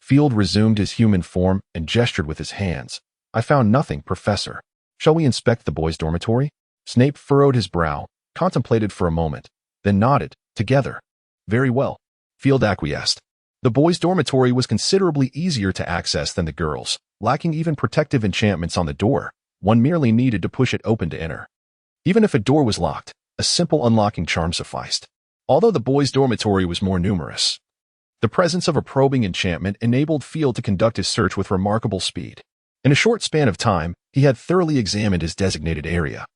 Field resumed his human form and gestured with his hands. I found nothing, Professor. Shall we inspect the boys' dormitory? Snape furrowed his brow, contemplated for a moment, then nodded. Together. Very well. Field acquiesced. The boys' dormitory was considerably easier to access than the girls', lacking even protective enchantments on the door. One merely needed to push it open to enter. Even if a door was locked, a simple unlocking charm sufficed. Although the boys' dormitory was more numerous, the presence of a probing enchantment enabled Field to conduct his search with remarkable speed. In a short span of time, he had thoroughly examined his designated area,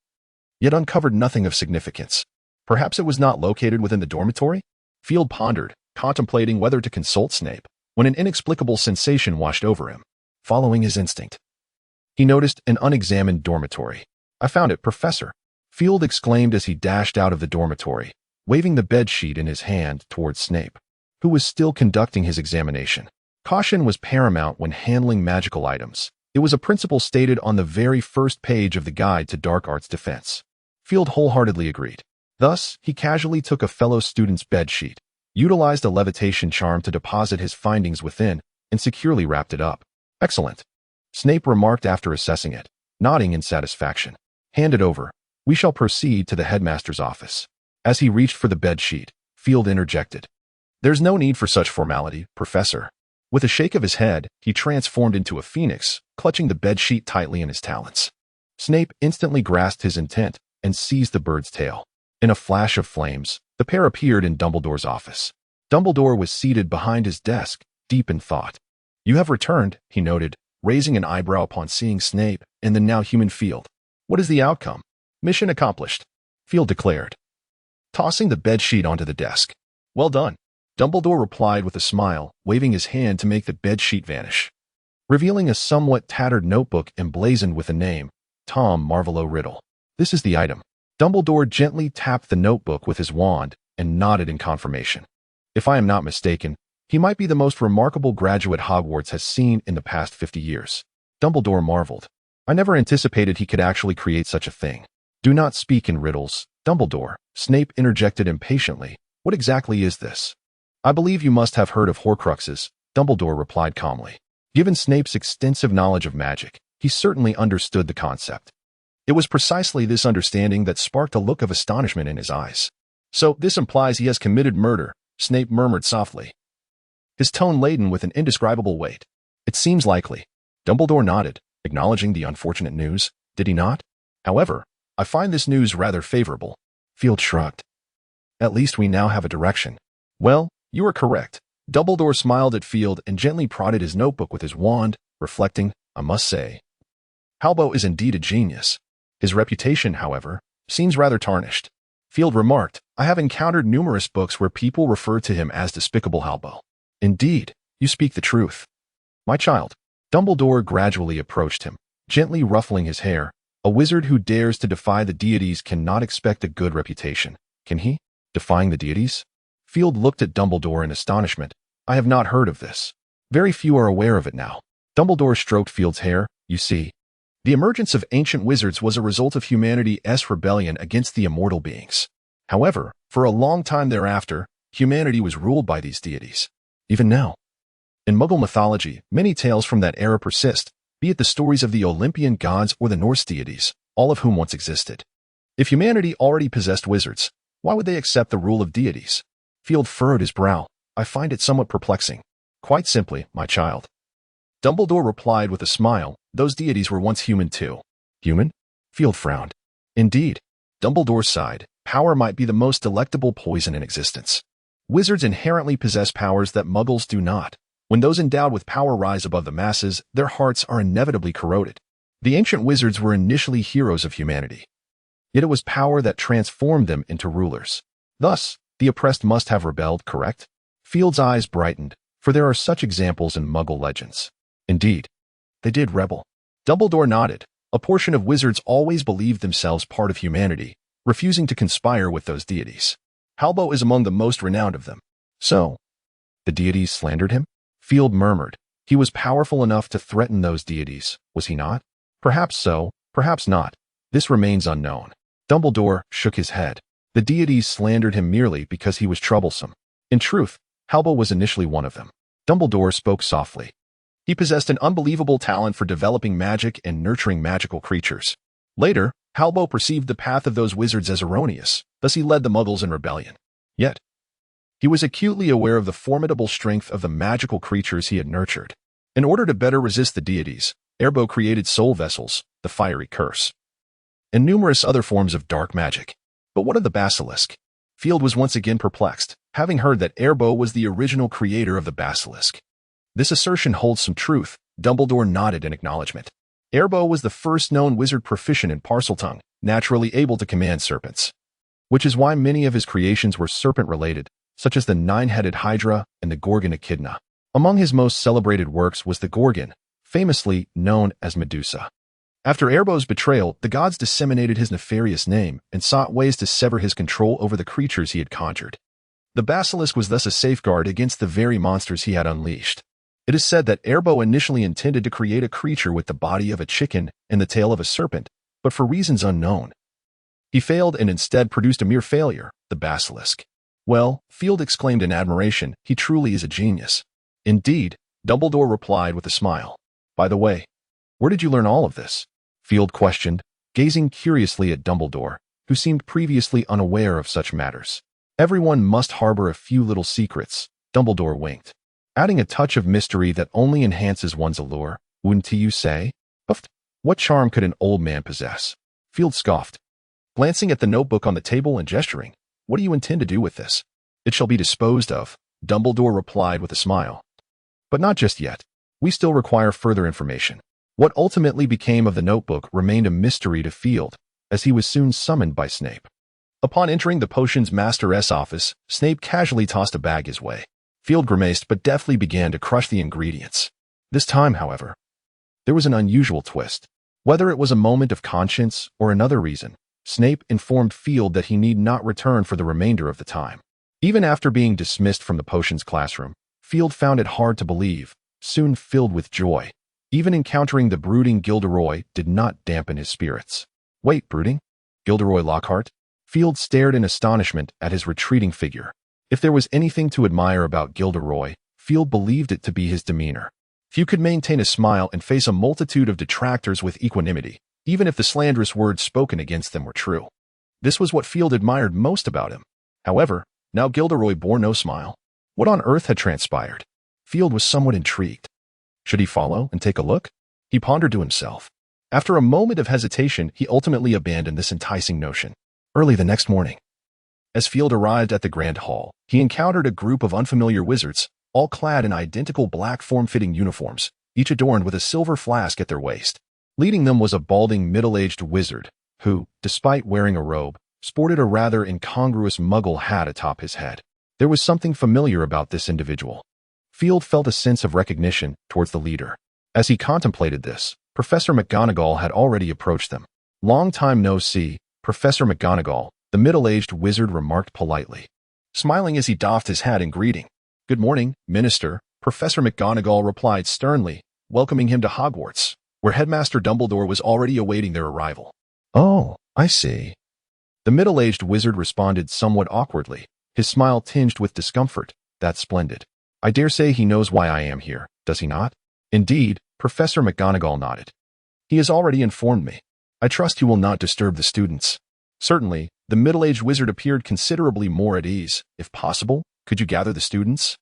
yet uncovered nothing of significance. Perhaps it was not located within the dormitory? Field pondered, contemplating whether to consult Snape, when an inexplicable sensation washed over him. Following his instinct, he noticed an unexamined dormitory. I found it, Professor. Field exclaimed as he dashed out of the dormitory, waving the bedsheet in his hand towards Snape, who was still conducting his examination. Caution was paramount when handling magical items. It was a principle stated on the very first page of the Guide to Dark Arts Defense. Field wholeheartedly agreed. Thus, he casually took a fellow student's bedsheet, utilized a levitation charm to deposit his findings within, and securely wrapped it up. Excellent. Snape remarked after assessing it, nodding in satisfaction. Hand it over. We shall proceed to the headmaster's office. As he reached for the bedsheet, Field interjected. There's no need for such formality, Professor. With a shake of his head, he transformed into a phoenix, clutching the bedsheet tightly in his talons. Snape instantly grasped his intent and seized the bird's tail. In a flash of flames, the pair appeared in Dumbledore's office. Dumbledore was seated behind his desk, deep in thought. You have returned, he noted, raising an eyebrow upon seeing Snape and the now human Field. What is the outcome? Mission accomplished, Field declared, tossing the bedsheet onto the desk. Well done, Dumbledore replied with a smile, waving his hand to make the bedsheet vanish, revealing a somewhat tattered notebook emblazoned with a name, Tom Marvolo Riddle. This is the item. Dumbledore gently tapped the notebook with his wand and nodded in confirmation. If I am not mistaken, he might be the most remarkable graduate Hogwarts has seen in the past 50 years. Dumbledore marveled. I never anticipated he could actually create such a thing. Do not speak in riddles, Dumbledore, Snape interjected impatiently. What exactly is this? I believe you must have heard of Horcruxes, Dumbledore replied calmly. Given Snape's extensive knowledge of magic, he certainly understood the concept. It was precisely this understanding that sparked a look of astonishment in his eyes. So this implies he has committed murder, Snape murmured softly, his tone laden with an indescribable weight. It seems likely. Dumbledore nodded, acknowledging the unfortunate news. Did he not? However, I find this news rather favorable. Field shrugged. At least we now have a direction. Well, you are correct. Dumbledore smiled at Field and gently prodded his notebook with his wand, reflecting, I must say, Halbo is indeed a genius. His reputation, however, seems rather tarnished. Field remarked, I have encountered numerous books where people refer to him as Despicable Halbo. Indeed, you speak the truth. My child. Dumbledore gradually approached him, gently ruffling his hair. A wizard who dares to defy the deities cannot expect a good reputation, can he? Defying the deities? Field looked at Dumbledore in astonishment. I have not heard of this. Very few are aware of it now. Dumbledore stroked Field's hair. You see, the emergence of ancient wizards was a result of humanity's rebellion against the immortal beings. However, for a long time thereafter, humanity was ruled by these deities. Even now, in Muggle mythology, many tales from that era persist, be it the stories of the Olympian gods or the Norse deities, all of whom once existed. If humanity already possessed wizards, why would they accept the rule of deities? Field furrowed his brow. I find it somewhat perplexing. Quite simply, my child. Dumbledore replied with a smile. Those deities were once human too. Human? Field frowned. Indeed. Dumbledore sighed. Power might be the most delectable poison in existence. Wizards inherently possess powers that Muggles do not. When those endowed with power rise above the masses, their hearts are inevitably corroded. The ancient wizards were initially heroes of humanity. Yet it was power that transformed them into rulers. Thus, the oppressed must have rebelled, correct? Field's eyes brightened, for there are such examples in Muggle legends. Indeed, they did rebel. Dumbledore nodded. A portion of wizards always believed themselves part of humanity, refusing to conspire with those deities. Halbo is among the most renowned of them. So, the deities slandered him? Field murmured. He was powerful enough to threaten those deities, was he not? Perhaps so, perhaps not. This remains unknown. Dumbledore shook his head. The deities slandered him merely because he was troublesome. In truth, Halbo was initially one of them. Dumbledore spoke softly. He possessed an unbelievable talent for developing magic and nurturing magical creatures. Later, Halbo perceived the path of those wizards as erroneous, thus he led the Muggles in rebellion. Yet, he was acutely aware of the formidable strength of the magical creatures he had nurtured. In order to better resist the deities, Erbo created soul vessels, the fiery curse, and numerous other forms of dark magic. But what of the basilisk? Field was once again perplexed, having heard that Erbo was the original creator of the basilisk. This assertion holds some truth. Dumbledore nodded in acknowledgement. Erbo was the first known wizard proficient in Parseltongue, naturally able to command serpents, which is why many of his creations were serpent-related, such as the nine-headed Hydra and the Gorgon Echidna. Among his most celebrated works was the Gorgon, famously known as Medusa. After Erbo's betrayal, the gods disseminated his nefarious name and sought ways to sever his control over the creatures he had conjured. The basilisk was thus a safeguard against the very monsters he had unleashed. It is said that Erbo initially intended to create a creature with the body of a chicken and the tail of a serpent, but for reasons unknown, he failed and instead produced a mere failure, the basilisk. Well, Field exclaimed in admiration, he truly is a genius. Indeed, Dumbledore replied with a smile. By the way, where did you learn all of this? Field questioned, gazing curiously at Dumbledore, who seemed previously unaware of such matters. Everyone must harbor a few little secrets, Dumbledore winked, adding a touch of mystery that only enhances one's allure, wouldn't you say? Puffed. What charm could an old man possess? Field scoffed, glancing at the notebook on the table and gesturing. What do you intend to do with this? It shall be disposed of, Dumbledore replied with a smile. But not just yet. We still require further information. What ultimately became of the notebook remained a mystery to Field, as he was soon summoned by Snape. Upon entering the potions master's office, Snape casually tossed a bag his way. Field grimaced but deftly began to crush the ingredients. This time, however, there was an unusual twist. Whether it was a moment of conscience or another reason, Snape informed Field that he need not return for the remainder of the time. Even after being dismissed from the potions classroom, Field found it hard to believe, soon filled with joy. Even encountering the brooding Gilderoy did not dampen his spirits. Wait, brooding? Gilderoy Lockhart? Field stared in astonishment at his retreating figure. If there was anything to admire about Gilderoy, Field believed it to be his demeanor. Few could maintain a smile and face a multitude of detractors with equanimity, even if the slanderous words spoken against them were true. This was what Field admired most about him. However, now Gilderoy bore no smile. What on earth had transpired? Field was somewhat intrigued. Should he follow and take a look? He pondered to himself. After a moment of hesitation, he ultimately abandoned this enticing notion. Early the next morning, as Field arrived at the Grand Hall, he encountered a group of unfamiliar wizards, all clad in identical black form-fitting uniforms, each adorned with a silver flask at their waist. Leading them was a balding middle-aged wizard, who, despite wearing a robe, sported a rather incongruous muggle hat atop his head. There was something familiar about this individual. Field felt a sense of recognition towards the leader. As he contemplated this, Professor McGonagall had already approached them. Long time no see, Professor McGonagall, the middle-aged wizard remarked politely, smiling as he doffed his hat in greeting. Good morning, Minister, Professor McGonagall replied sternly, welcoming him to Hogwarts, where Headmaster Dumbledore was already awaiting their arrival. Oh, I see. The middle-aged wizard responded somewhat awkwardly, his smile tinged with discomfort. That's splendid. I dare say he knows why I am here, does he not? Indeed, Professor McGonagall nodded. He has already informed me. I trust you will not disturb the students. Certainly, the middle-aged wizard appeared considerably more at ease. If possible, could you gather the students?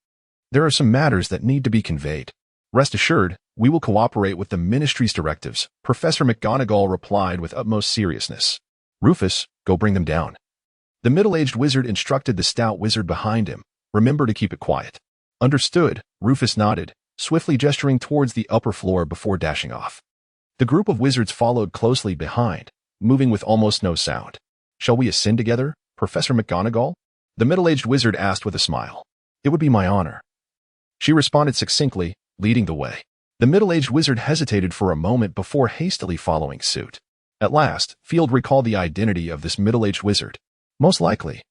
There are some matters that need to be conveyed. Rest assured, we will cooperate with the ministry's directives, Professor McGonagall replied with utmost seriousness. Rufus, go bring them down. The middle-aged wizard instructed the stout wizard behind him. Remember to keep it quiet. Understood, Rufus nodded, swiftly gesturing towards the upper floor before dashing off. The group of wizards followed closely behind, moving with almost no sound. Shall we ascend together, Professor McGonagall? The middle-aged wizard asked with a smile. It would be my honor. She responded succinctly, leading the way. The middle-aged wizard hesitated for a moment before hastily following suit. At last, Field recalled the identity of this middle-aged wizard. Most likely,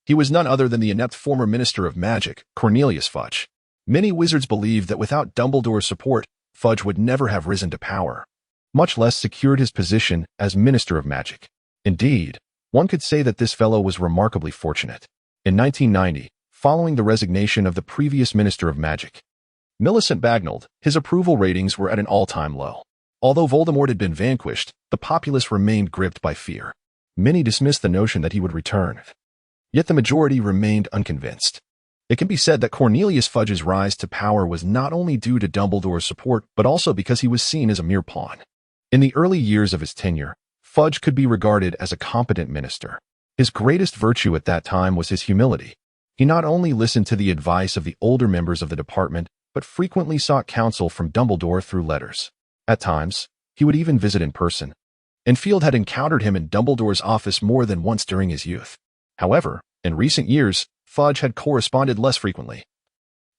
he was none other than the inept former Minister of Magic, Cornelius Fudge. Many wizards believed that without Dumbledore's support, Fudge would never have risen to power, much less secured his position as Minister of Magic. Indeed, one could say that this fellow was remarkably fortunate. In 1990, following the resignation of the previous Minister of Magic, Millicent Bagnold, his approval ratings were at an all-time low. Although Voldemort had been vanquished, the populace remained gripped by fear. Many dismissed the notion that he would return. Yet the majority remained unconvinced. It can be said that Cornelius Fudge's rise to power was not only due to Dumbledore's support, but also because he was seen as a mere pawn. In the early years of his tenure, Fudge could be regarded as a competent minister. His greatest virtue at that time was his humility. He not only listened to the advice of the older members of the department, but frequently sought counsel from Dumbledore through letters. At times, he would even visit in person. Enfield had encountered him in Dumbledore's office more than once during his youth. However, in recent years, Fudge had corresponded less frequently,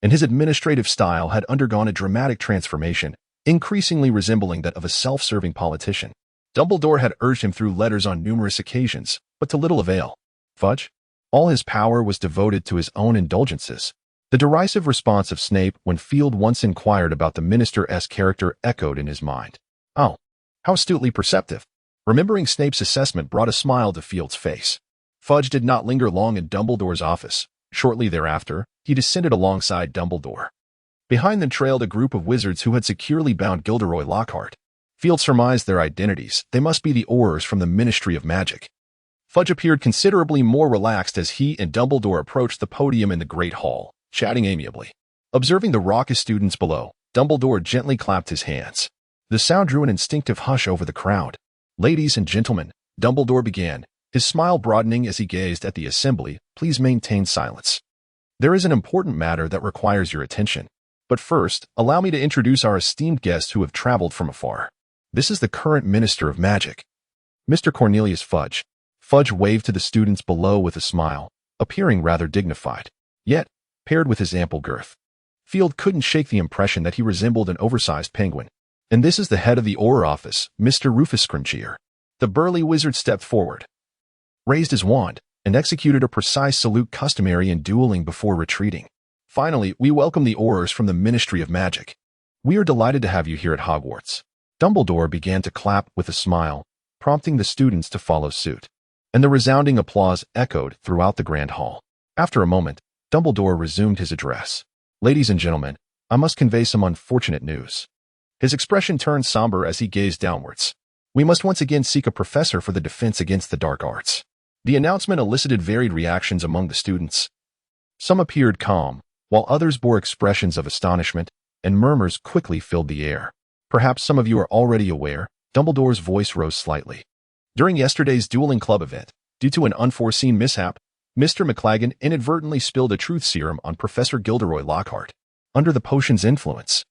and his administrative style had undergone a dramatic transformation, increasingly resembling that of a self-serving politician. Dumbledore had urged him through letters on numerous occasions, but to little avail. Fudge? All his power was devoted to his own indulgences. The derisive response of Snape when Field once inquired about the minister's character echoed in his mind. Oh, how astutely perceptive. Remembering Snape's assessment brought a smile to Field's face. Fudge did not linger long in Dumbledore's office. Shortly thereafter, he descended alongside Dumbledore. Behind them trailed a group of wizards who had securely bound Gilderoy Lockhart. Field surmised their identities. They must be the Aurors from the Ministry of Magic. Fudge appeared considerably more relaxed as he and Dumbledore approached the podium in the Great Hall, chatting amiably. Observing the raucous students below, Dumbledore gently clapped his hands. The sound drew an instinctive hush over the crowd. Ladies and gentlemen, Dumbledore began, his smile broadening as he gazed at the assembly. Please maintain silence. There is an important matter that requires your attention. But first, allow me to introduce our esteemed guests who have traveled from afar. This is the current Minister of Magic, Mr. Cornelius Fudge. Fudge waved to the students below with a smile, appearing rather dignified. Yet, paired with his ample girth, Field couldn't shake the impression that he resembled an oversized penguin. And this is the head of the Auror office, Mr. Rufus Scrimgeour. The burly wizard stepped forward, raised his wand, and executed a precise salute customary in dueling before retreating. Finally, we welcome the Aurors from the Ministry of Magic. We are delighted to have you here at Hogwarts. Dumbledore began to clap with a smile, prompting the students to follow suit. And the resounding applause echoed throughout the Grand Hall. After a moment, Dumbledore resumed his address. Ladies and gentlemen, I must convey some unfortunate news. His expression turned somber as he gazed downwards. We must once again seek a professor for the defense against the dark arts. The announcement elicited varied reactions among the students. Some appeared calm, while others bore expressions of astonishment, and murmurs quickly filled the air. Perhaps some of you are already aware, Dumbledore's voice rose slightly. During yesterday's Dueling Club event, due to an unforeseen mishap, Mr. McLaggen inadvertently spilled a truth serum on Professor Gilderoy Lockhart. Under the potion's influence,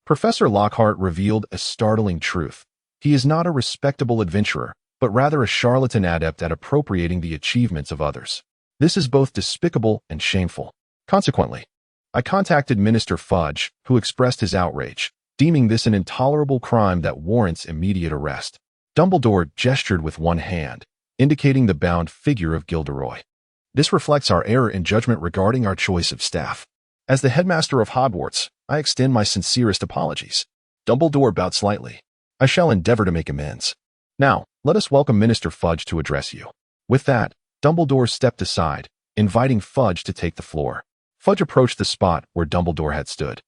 Professor Lockhart revealed a startling truth. He is not a respectable adventurer, but rather a charlatan adept at appropriating the achievements of others. This is both despicable and shameful. Consequently, I contacted Minister Fudge, who expressed his outrage, deeming this an intolerable crime that warrants immediate arrest. Dumbledore gestured with one hand, indicating the bound figure of Gilderoy. This reflects our error in judgment regarding our choice of staff. As the headmaster of Hogwarts, I extend my sincerest apologies. Dumbledore bowed slightly. I shall endeavor to make amends. Now, let us welcome Minister Fudge to address you. With that, Dumbledore stepped aside, inviting Fudge to take the floor. Fudge approached the spot where Dumbledore had stood,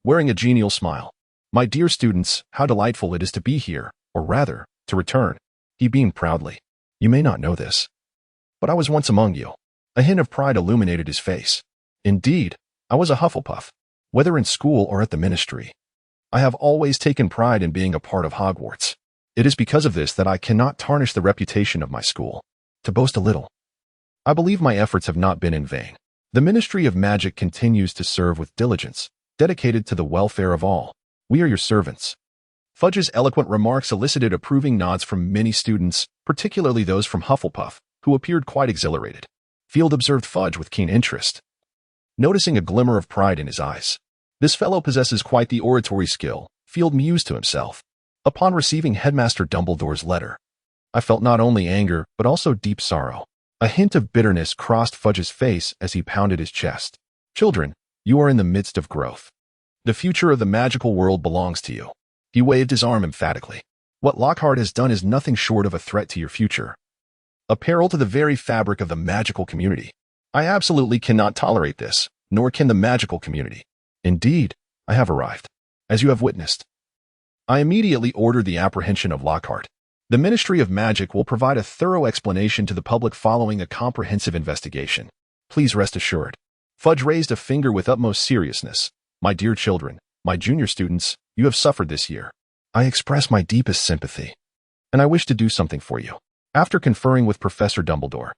wearing a genial smile. My dear students, how delightful it is to be here, or rather, to return. He beamed proudly. You may not know this, but I was once among you. A hint of pride illuminated his face. Indeed, I was a Hufflepuff, whether in school or at the ministry. I have always taken pride in being a part of Hogwarts. It is because of this that I cannot tarnish the reputation of my school. To boast a little, I believe my efforts have not been in vain. The Ministry of Magic continues to serve with diligence, dedicated to the welfare of all. We are your servants. Fudge's eloquent remarks elicited approving nods from many students, particularly those from Hufflepuff, who appeared quite exhilarated. Field observed Fudge with keen interest, noticing a glimmer of pride in his eyes. This fellow possesses quite the oratory skill, Field mused to himself. Upon receiving Headmaster Dumbledore's letter, I felt not only anger, but also deep sorrow. A hint of bitterness crossed Fudge's face as he pounded his chest. Children, You are in the midst of growth. The future of the magical world belongs to you. He waved his arm emphatically. What Lockhart has done is nothing short of a threat to your future. A peril to the very fabric of the magical community. I absolutely cannot tolerate this, nor can the magical community. Indeed, I have arrived. As you have witnessed. I immediately ordered the apprehension of Lockhart. The Ministry of Magic will provide a thorough explanation to the public following a comprehensive investigation. Please rest assured. Fudge raised a finger with utmost seriousness. My dear children, my junior students, you have suffered this year. I express my deepest sympathy. And I wish to do something for you. After conferring with Professor Dumbledore,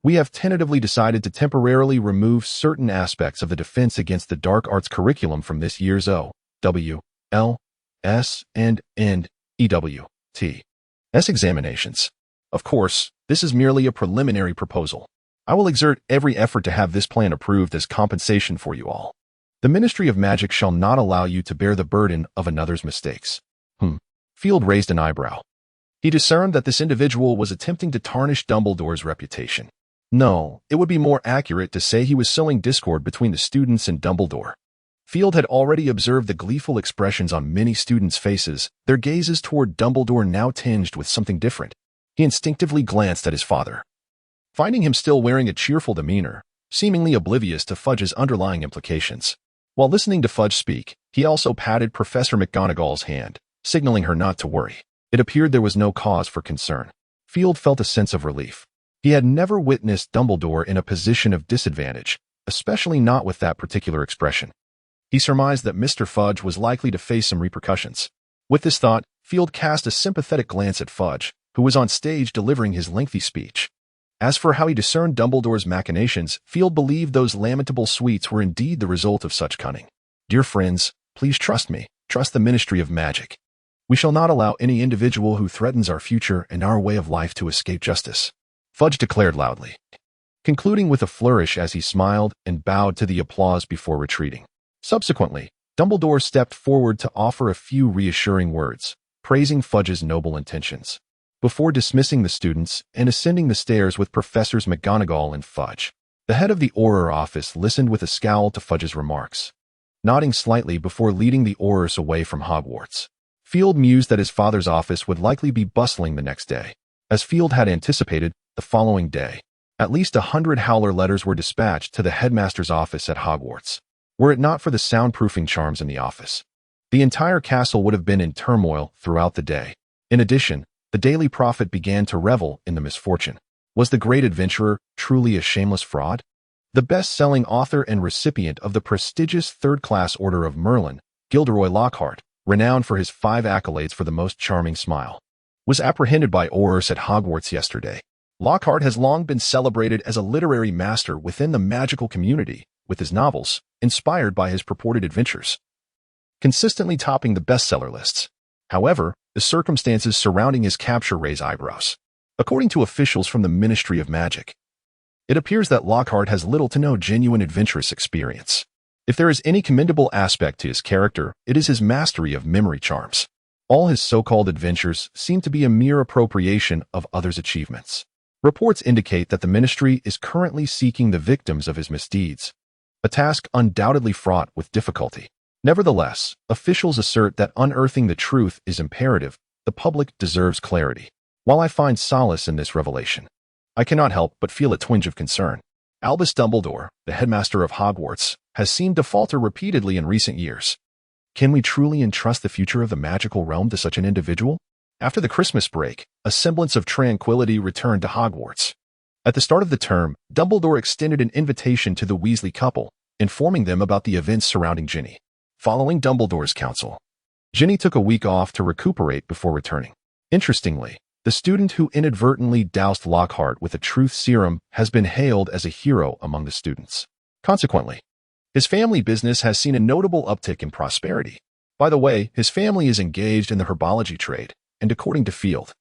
we have tentatively decided to temporarily remove certain aspects of the Defense Against the Dark Arts curriculum from this year's O, W, L, S, and EWT examinations. Of course, this is merely a preliminary proposal. I will exert every effort to have this plan approved as compensation for you all. The Ministry of Magic shall not allow you to bear the burden of another's mistakes. Field raised an eyebrow. He discerned that this individual was attempting to tarnish Dumbledore's reputation. No, it would be more accurate to say he was sowing discord between the students and Dumbledore. Field had already observed the gleeful expressions on many students' faces, their gazes toward Dumbledore now tinged with something different. He instinctively glanced at his father. Finding him still wearing a cheerful demeanor, seemingly oblivious to Fudge's underlying implications. While listening to Fudge speak, he also patted Professor McGonagall's hand, signaling her not to worry. It appeared there was no cause for concern. Field felt a sense of relief. He had never witnessed Dumbledore in a position of disadvantage, especially not with that particular expression. He surmised that Mr. Fudge was likely to face some repercussions. With this thought, Field cast a sympathetic glance at Fudge, who was on stage delivering his lengthy speech. As for how he discerned Dumbledore's machinations, Field believed those lamentable sweets were indeed the result of such cunning. Dear friends, please trust me, trust the Ministry of Magic. We shall not allow any individual who threatens our future and our way of life to escape justice, Fudge declared loudly, concluding with a flourish as he smiled and bowed to the applause before retreating. Subsequently, Dumbledore stepped forward to offer a few reassuring words, praising Fudge's noble intentions, before dismissing the students and ascending the stairs with Professors McGonagall and Fudge. The head of the Auror office listened with a scowl to Fudge's remarks, nodding slightly before leading the Aurors away from Hogwarts. Field mused that his father's office would likely be bustling the next day. As Field had anticipated, the following day, at least 100 Howler letters were dispatched to the headmaster's office at Hogwarts. Were it not for the soundproofing charms in the office, the entire castle would have been in turmoil throughout the day. In addition, the Daily Prophet began to revel in the misfortune. Was the great adventurer truly a shameless fraud? The best-selling author and recipient of the prestigious third-class Order of Merlin, Gilderoy Lockhart, renowned for his 5 accolades for the most charming smile, was apprehended by Aurors at Hogwarts yesterday. Lockhart has long been celebrated as a literary master within the magical community, with his novels, inspired by his purported adventures, consistently topping the bestseller lists. However, the circumstances surrounding his capture raise eyebrows. According to officials from the Ministry of Magic, it appears that Lockhart has little to no genuine adventurous experience. If there is any commendable aspect to his character, it is his mastery of memory charms. All his so-called adventures seem to be a mere appropriation of others' achievements. Reports indicate that the Ministry is currently seeking the victims of his misdeeds, a task undoubtedly fraught with difficulty. Nevertheless, officials assert that unearthing the truth is imperative. The public deserves clarity. While I find solace in this revelation, I cannot help but feel a twinge of concern. Albus Dumbledore, the headmaster of Hogwarts, has seemed to falter repeatedly in recent years. Can we truly entrust the future of the magical realm to such an individual? After the Christmas break, a semblance of tranquility returned to Hogwarts. At the start of the term, Dumbledore extended an invitation to the Weasley couple, informing them about the events surrounding Ginny. Following Dumbledore's counsel, Ginny took a week off to recuperate before returning. Interestingly, the student who inadvertently doused Lockhart with a truth serum has been hailed as a hero among the students. Consequently, his family business has seen a notable uptick in prosperity. By the way, his family is engaged in the herbology trade, and according to Field,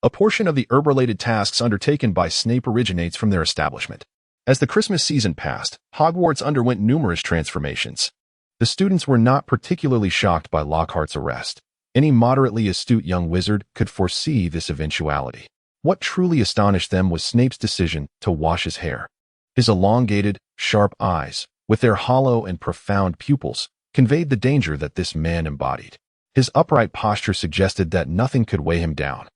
a portion of the herb-related tasks undertaken by Snape originates from their establishment. As the Christmas season passed, Hogwarts underwent numerous transformations. The students were not particularly shocked by Lockhart's arrest. Any moderately astute young wizard could foresee this eventuality. What truly astonished them was Snape's decision to wash his hair. His elongated, sharp eyes, with their hollow and profound pupils, conveyed the danger that this man embodied. His upright posture suggested that nothing could weigh him down.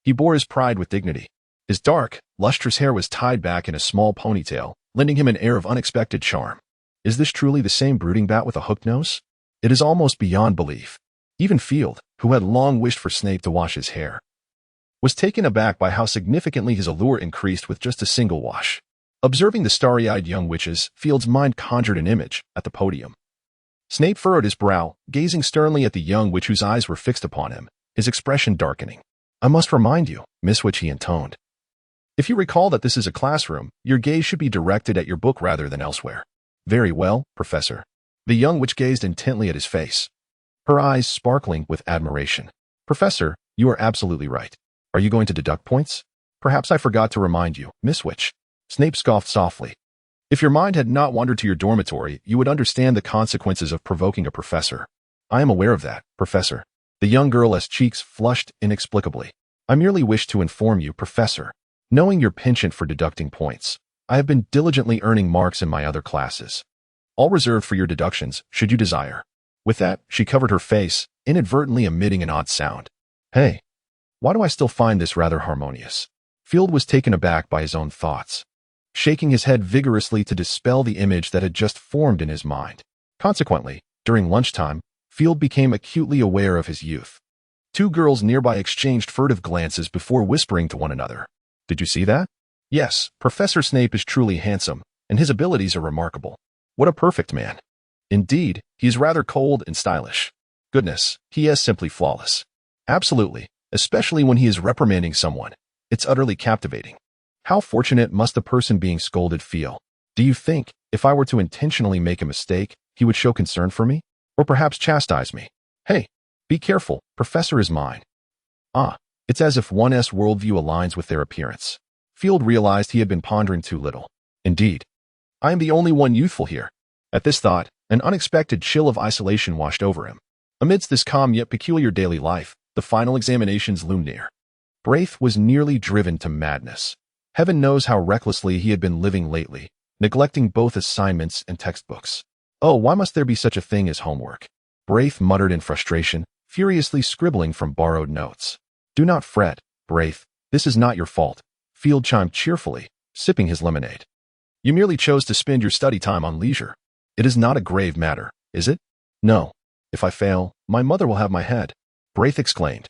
He bore his pride with dignity. His dark, lustrous hair was tied back in a small ponytail, lending him an air of unexpected charm. Is this truly the same brooding bat with a hooked nose? It is almost beyond belief. Even Field, who had long wished for Snape to wash his hair, was taken aback by how significantly his allure increased with just a single wash. Observing the starry-eyed young witches, Field's mind conjured an image at the podium. Snape furrowed his brow, gazing sternly at the young witch whose eyes were fixed upon him, his expression darkening. "I must remind you, Miss Witch," he intoned. "If you recall that this is a classroom, your gaze should be directed at your book rather than elsewhere." "Very well, Professor." The young witch gazed intently at his face, her eyes sparkling with admiration. "Professor, you are absolutely right. Are you going to deduct points? Perhaps I forgot to remind you, Miss Witch." Snape scoffed softly. "If your mind had not wandered to your dormitory, you would understand the consequences of provoking a professor." "I am aware of that, Professor." The young girl's cheeks flushed inexplicably. "I merely wish to inform you, Professor. Knowing your penchant for deducting points, I have been diligently earning marks in my other classes, all reserved for your deductions, should you desire." With that, she covered her face, inadvertently emitting an odd sound. "Hey, why do I still find this rather harmonious?" Field was taken aback by his own thoughts, shaking his head vigorously to dispel the image that had just formed in his mind. Consequently, during lunchtime, Field became acutely aware of his youth. Two girls nearby exchanged furtive glances before whispering to one another. "Did you see that?" "Yes, Professor Snape is truly handsome, and his abilities are remarkable. What a perfect man. Indeed, he is rather cold and stylish. Goodness, he is simply flawless." "Absolutely, especially when he is reprimanding someone. It's utterly captivating." "How fortunate must the person being scolded feel? Do you think, if I were to intentionally make a mistake, he would show concern for me? Or perhaps chastise me? Hey, be careful, Professor is mine." Ah, it's as if one's worldview aligns with their appearance. Field realized he had been pondering too little. Indeed, I am the only one youthful here. At this thought, an unexpected chill of isolation washed over him. Amidst this calm yet peculiar daily life, the final examinations loomed near. Braith was nearly driven to madness. Heaven knows how recklessly he had been living lately, neglecting both assignments and textbooks. Oh, why must there be such a thing as homework? Braith muttered in frustration, furiously scribbling from borrowed notes. "Do not fret, Braith. This is not your fault," Field chimed cheerfully, sipping his lemonade. "You merely chose to spend your study time on leisure. It is not a grave matter, is it?" "No. If I fail, my mother will have my head," Braith exclaimed,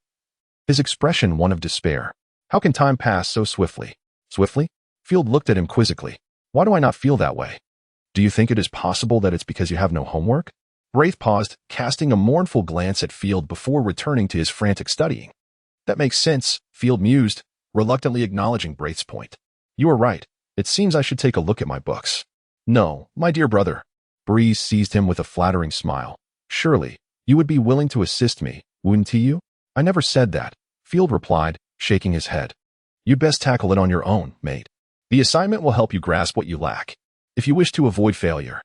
his expression one of despair. "How can time pass so swiftly?" "Swiftly?" Field looked at him quizzically. "Why do I not feel that way? Do you think it is possible that it's because you have no homework?" Braith paused, casting a mournful glance at Field before returning to his frantic studying. "That makes sense," Field mused, reluctantly acknowledging Braith's point. "You are right. It seems I should take a look at my books." "No, my dear brother." Breeze seized him with a flattering smile. "Surely, you would be willing to assist me, wouldn't you?" "I never said that," Field replied, shaking his head. "You'd best tackle it on your own, mate. The assignment will help you grasp what you lack. If you wish to avoid failure,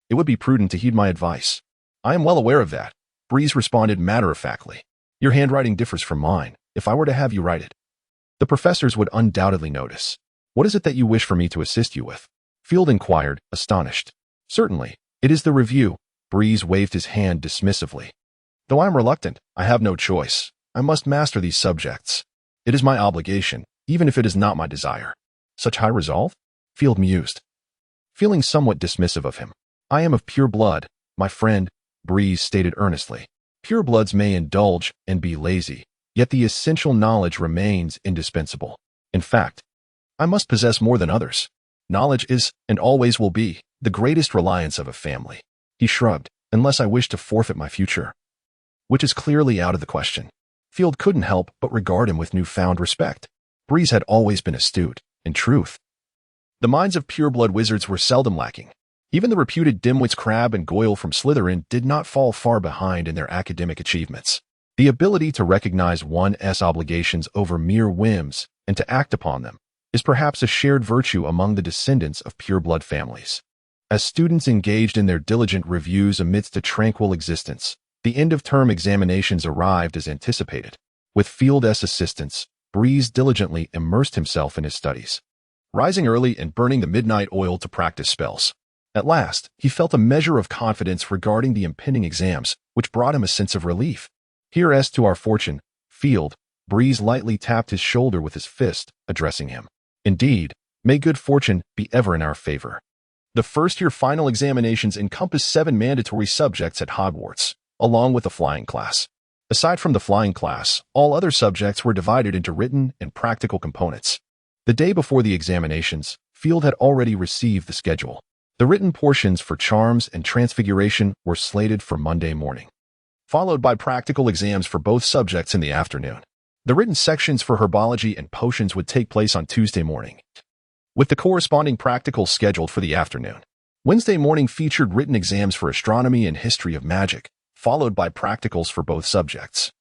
it would be prudent to heed my advice." "I am well aware of that," Breeze responded matter-of-factly. "Your handwriting differs from mine. If I were to have you write it, the professors would undoubtedly notice." "What is it that you wish for me to assist you with?" Field inquired, astonished. "Certainly, it is the review." Breeze waved his hand dismissively. "Though I am reluctant, I have no choice. I must master these subjects. It is my obligation, even if it is not my desire." "Such high resolve?" Field mused, feeling somewhat dismissive of him. "I am of pure blood, my friend," Breeze stated earnestly. "Purebloods may indulge and be lazy, yet the essential knowledge remains indispensable. In fact, I must possess more than others. Knowledge is, and always will be, the greatest reliance of a family." He shrugged. "Unless I wish to forfeit my future, which is clearly out of the question." Field couldn't help but regard him with newfound respect. Breeze had always been astute. In truth, the minds of pureblood wizards were seldom lacking. Even the reputed dimwits Crabbe and Goyle from Slytherin did not fall far behind in their academic achievements. The ability to recognize one's obligations over mere whims and to act upon them is perhaps a shared virtue among the descendants of pureblood families. As students engaged in their diligent reviews amidst a tranquil existence, the end-of-term examinations arrived as anticipated. With Field's assistance, Breeze diligently immersed himself in his studies, rising early and burning the midnight oil to practice spells. At last, he felt a measure of confidence regarding the impending exams, which brought him a sense of relief. "Here's to our fortune, Field." Breeze lightly tapped his shoulder with his fist, addressing him. "Indeed, may good fortune be ever in our favor." The first-year final examinations encompass 7 mandatory subjects at Hogwarts, along with the flying class. Aside from the flying class, all other subjects were divided into written and practical components. The day before the examinations, Field had already received the schedule. The written portions for charms and transfiguration were slated for Monday morning, followed by practical exams for both subjects in the afternoon. The written sections for herbology and potions would take place on Tuesday morning, with the corresponding practical scheduled for the afternoon. Wednesday morning featured written exams for astronomy and history of magic, followed by practicals for both subjects,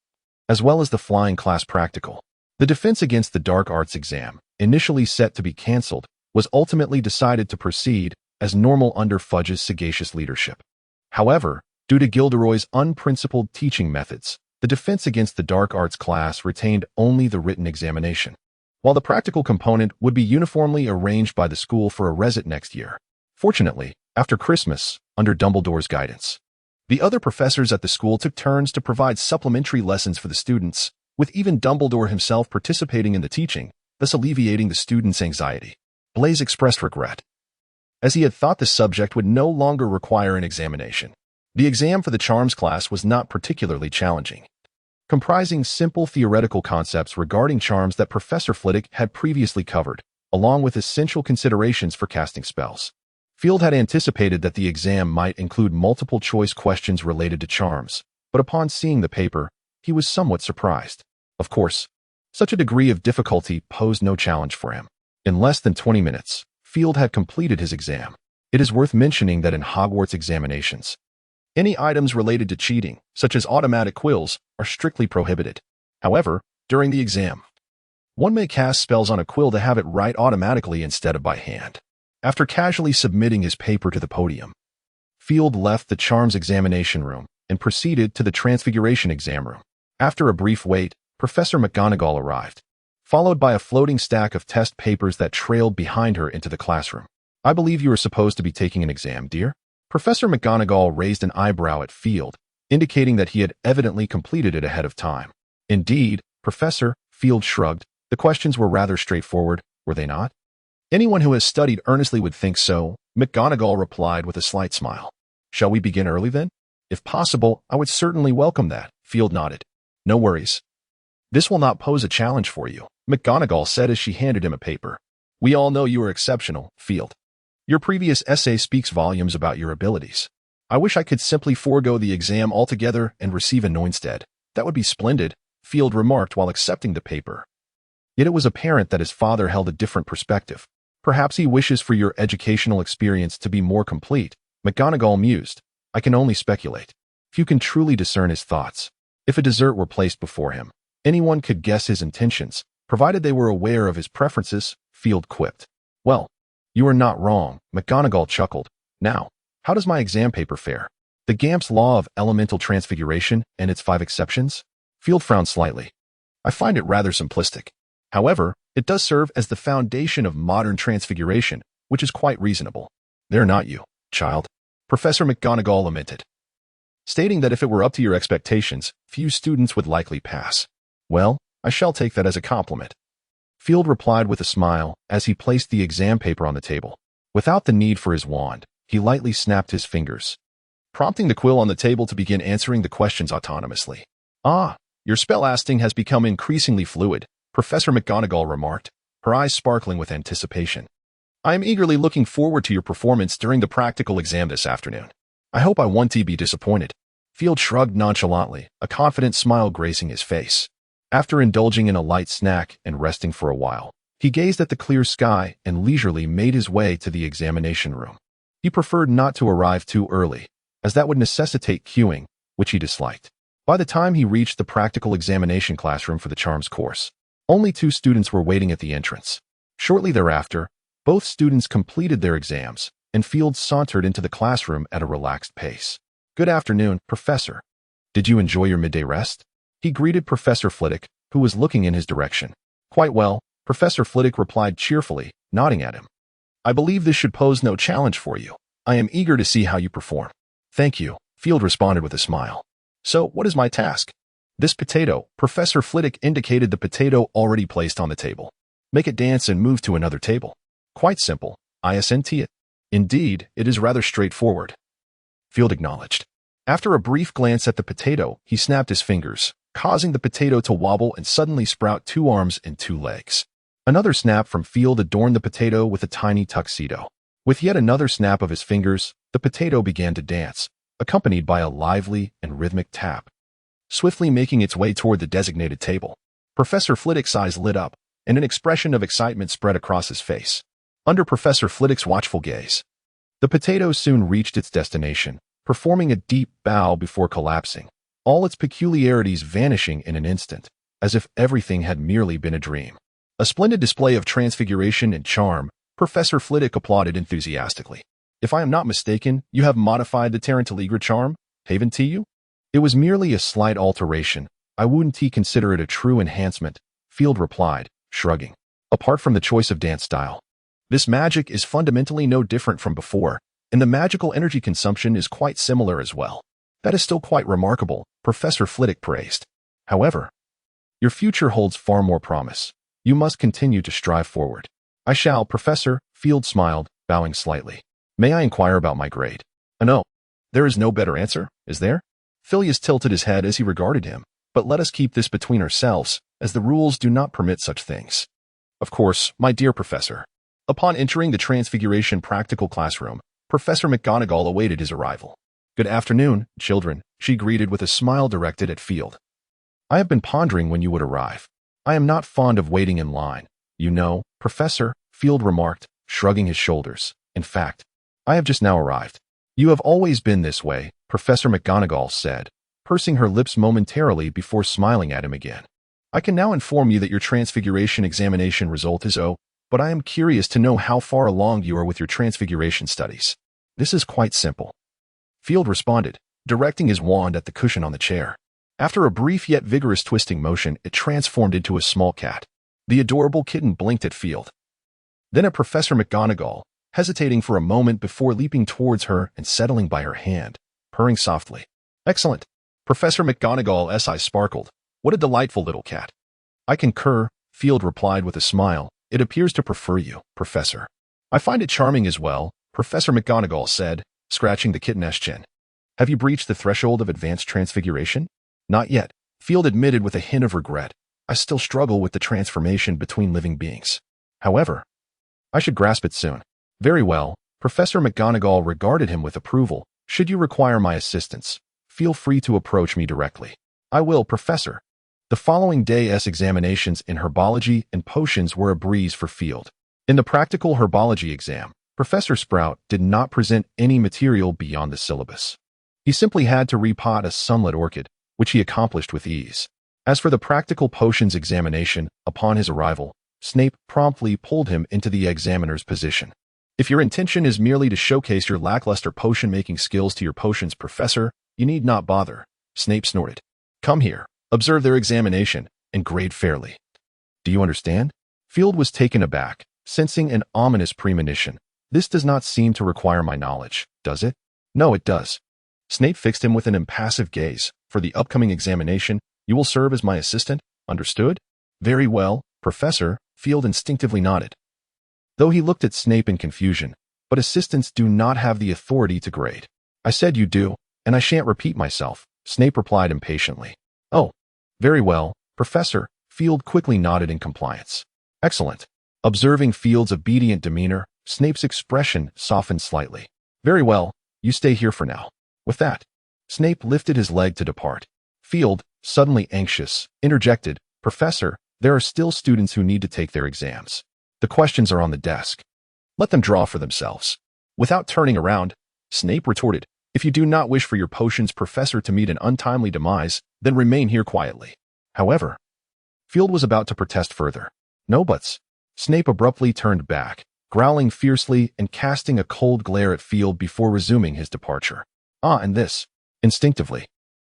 as well as the flying class practical. The defense against the dark arts exam, initially set to be cancelled, was ultimately decided to proceed as normal under Fudge's sagacious leadership. However, due to Gilderoy's unprincipled teaching methods, the defense against the dark arts class retained only the written examination, while the practical component would be uniformly arranged by the school for a resit next year. Fortunately, after Christmas, under Dumbledore's guidance, the other professors at the school took turns to provide supplementary lessons for the students, with even Dumbledore himself participating in the teaching, thus alleviating the students' anxiety. Blaise expressed regret, as he had thought the subject would no longer require an examination. The exam for the charms class was not particularly challenging, comprising simple theoretical concepts regarding charms that Professor Flitwick had previously covered, along with essential considerations for casting spells. Field had anticipated that the exam might include multiple-choice questions related to charms, but upon seeing the paper, he was somewhat surprised. Of course, such a degree of difficulty posed no challenge for him. In less than 20 minutes, Field had completed his exam. It is worth mentioning that in Hogwarts examinations, any items related to cheating, such as automatic quills, are strictly prohibited. However, during the exam, one may cast spells on a quill to have it write automatically instead of by hand. After casually submitting his paper to the podium, Field left the charms examination room and proceeded to the transfiguration exam room. After a brief wait, Professor McGonagall arrived, followed by a floating stack of test papers that trailed behind her into the classroom. "I believe you are supposed to be taking an exam, dear?" Professor McGonagall raised an eyebrow at Field, indicating that he had evidently completed it ahead of time. "Indeed, Professor," Field shrugged. "The questions were rather straightforward, were they not?" "Anyone who has studied earnestly would think so," McGonagall replied with a slight smile. "Shall we begin early then?" "If possible, I would certainly welcome that," Field nodded. "No worries. This will not pose a challenge for you," McGonagall said as she handed him a paper. "We all know you are exceptional, Field. Your previous essay speaks volumes about your abilities. I wish I could simply forego the exam altogether and receive a no instead. That would be splendid," Field remarked while accepting the paper. Yet it was apparent that his father held a different perspective. "Perhaps he wishes for your educational experience to be more complete," McGonagall mused. "I can only speculate. Few can truly discern his thoughts. If a dessert were placed before him, anyone could guess his intentions, provided they were aware of his preferences," Field quipped. "Well, you are not wrong," McGonagall chuckled. "Now, how does my exam paper fare? The Gamp's Law of Elemental Transfiguration and its 5 exceptions?" Field frowned slightly. "I find it rather simplistic. However, it does serve as the foundation of modern transfiguration, which is quite reasonable." "They're not you, child," Professor McGonagall lamented, stating that if it were up to your expectations, few students would likely pass. "Well, I shall take that as a compliment," Field replied with a smile as he placed the exam paper on the table. Without the need for his wand, he lightly snapped his fingers, prompting the quill on the table to begin answering the questions autonomously. "Ah, your spellasting has become increasingly fluid," Professor McGonagall remarked, her eyes sparkling with anticipation. "I am eagerly looking forward to your performance during the practical exam this afternoon. I hope I won't be disappointed." Field shrugged nonchalantly, a confident smile gracing his face. After indulging in a light snack and resting for a while, he gazed at the clear sky and leisurely made his way to the examination room. He preferred not to arrive too early, as that would necessitate queuing, which he disliked. By the time he reached the practical examination classroom for the charms course, only 2 students were waiting at the entrance. Shortly thereafter, both students completed their exams, and Field sauntered into the classroom at a relaxed pace. "Good afternoon, Professor. Did you enjoy your midday rest?" he greeted Professor Flitwick, who was looking in his direction. "Quite well," Professor Flitwick replied cheerfully, nodding at him. "I believe this should pose no challenge for you. I am eager to see how you perform. Thank you, Field responded with a smile. So, what is my task? This potato, Professor Flitwick indicated the potato already placed on the table. Make it dance and move to another table. Quite simple, I assent it. Indeed, it is rather straightforward. Field acknowledged. After a brief glance at the potato, he snapped his fingers, causing the potato to wobble and suddenly sprout 2 arms and 2 legs. Another snap from Field adorned the potato with a tiny tuxedo. With yet another snap of his fingers, the potato began to dance, accompanied by a lively and rhythmic tap. Swiftly making its way toward the designated table, Professor Flitwick's eyes lit up, and an expression of excitement spread across his face. Under Professor Flitwick's watchful gaze, the potato soon reached its destination, performing a deep bow before collapsing, all its peculiarities vanishing in an instant, as if everything had merely been a dream. A splendid display of transfiguration and charm, Professor Flitwick applauded enthusiastically. If I am not mistaken, you have modified the Tarantaligra charm, haven't you? It was merely a slight alteration. I wouldn't consider it a true enhancement, Field replied, shrugging. Apart from the choice of dance style, this magic is fundamentally no different from before, and the magical energy consumption is quite similar as well. That is still quite remarkable, Professor Flitwick praised. However, your future holds far more promise. You must continue to strive forward. I shall, Professor, Field smiled, bowing slightly. May I inquire about my grade? No. There is no better answer, is there? Phileas tilted his head as he regarded him, but let us keep this between ourselves, as the rules do not permit such things. Of course, my dear Professor. Upon entering the Transfiguration practical classroom, Professor McGonagall awaited his arrival. Good afternoon, children, she greeted with a smile directed at Field. I have been pondering when you would arrive. I am not fond of waiting in line. You know, Professor, Field remarked, shrugging his shoulders. In fact, I have just now arrived. You have always been this way, Professor McGonagall said, pursing her lips momentarily before smiling at him again. I can now inform you that your Transfiguration examination result is O, but I am curious to know how far along you are with your Transfiguration studies. This is quite simple. Field responded, directing his wand at the cushion on the chair. After a brief yet vigorous twisting motion, it transformed into a small cat. The adorable kitten blinked at Field. Then at Professor McGonagall, hesitating for a moment before leaping towards her and settling by her hand, purring softly. Excellent. Professor McGonagall's eyes sparkled. What a delightful little cat. I concur, Field replied with a smile. It appears to prefer you, Professor. I find it charming as well, Professor McGonagall said, scratching the kitten's chin. Have you breached the threshold of advanced transfiguration? Not yet, Field admitted with a hint of regret. I still struggle with the transformation between living beings. However, I should grasp it soon. Very well, Professor McGonagall regarded him with approval. Should you require my assistance, feel free to approach me directly. I will, Professor. The following day's examinations in herbology and potions were a breeze for Field. In the practical herbology exam, Professor Sprout did not present any material beyond the syllabus. He simply had to repot a sunlit orchid, which he accomplished with ease. As for the practical potions examination, upon his arrival, Snape promptly pulled him into the examiner's position. If your intention is merely to showcase your lackluster potion-making skills to your potions professor, you need not bother, Snape snorted. Come here, observe their examination, and grade fairly. Do you understand? Field was taken aback, sensing an ominous premonition. This does not seem to require my knowledge, does it? No, it does. Snape fixed him with an impassive gaze. For the upcoming examination, you will serve as my assistant, understood? Very well, Professor, Field instinctively nodded. Though he looked at Snape in confusion, but assistants do not have the authority to grade. I said you do, and I shan't repeat myself, Snape replied impatiently. Oh, very well, Professor, Field quickly nodded in compliance. Excellent. Observing Field's obedient demeanor, Snape's expression softened slightly. Very well, you stay here for now. With that, Snape lifted his leg to depart. Field, suddenly anxious, interjected, Professor, there are still students who need to take their exams. The questions are on the desk. Let them draw for themselves. Without turning around, Snape retorted, if you do not wish for your potions professor to meet an untimely demise, then remain here quietly. However, Field was about to protest further. No buts. Snape abruptly turned back, growling fiercely and casting a cold glare at Field before resuming his departure. And this. Instinctively,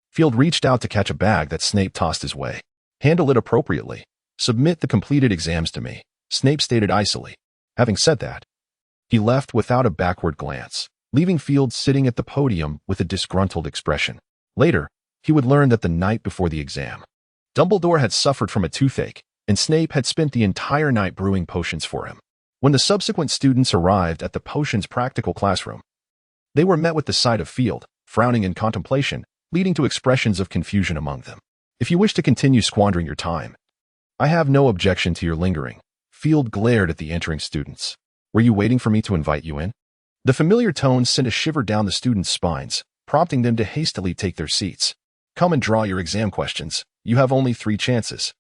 Field reached out to catch a bag that Snape tossed his way. Handle it appropriately. Submit the completed exams to me, Snape stated icily. Having said that, he left without a backward glance. leaving Field sitting at the podium with a disgruntled expression. Later, he would learn that the night before the exam, Dumbledore had suffered from a toothache, and Snape had spent the entire night brewing potions for him. When the subsequent students arrived at the potions practical classroom, they were met with the sight of Field, frowning in contemplation, leading to expressions of confusion among them. If you wish to continue squandering your time, I have no objection to your lingering. Field glared at the entering students. Were you waiting for me to invite you in? The familiar tone sent a shiver down the students' spines, prompting them to hastily take their seats. Come and draw your exam questions. You have only 3 chances.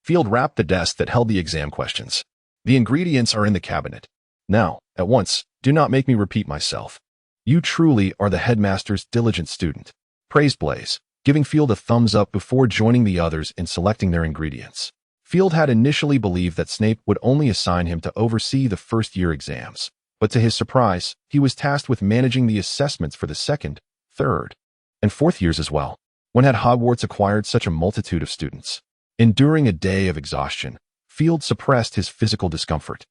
Field rapped the desk that held the exam questions. The ingredients are in the cabinet. Now, at once, do not make me repeat myself. You truly are the headmaster's diligent student, praised Blaise, giving Field a thumbs up before joining the others in selecting their ingredients. Field had initially believed that Snape would only assign him to oversee the first-year exams, but to his surprise, he was tasked with managing the assessments for the second, third, and fourth years as well. When had Hogwarts acquired such a multitude of students? Enduring a day of exhaustion, Field suppressed his physical discomfort,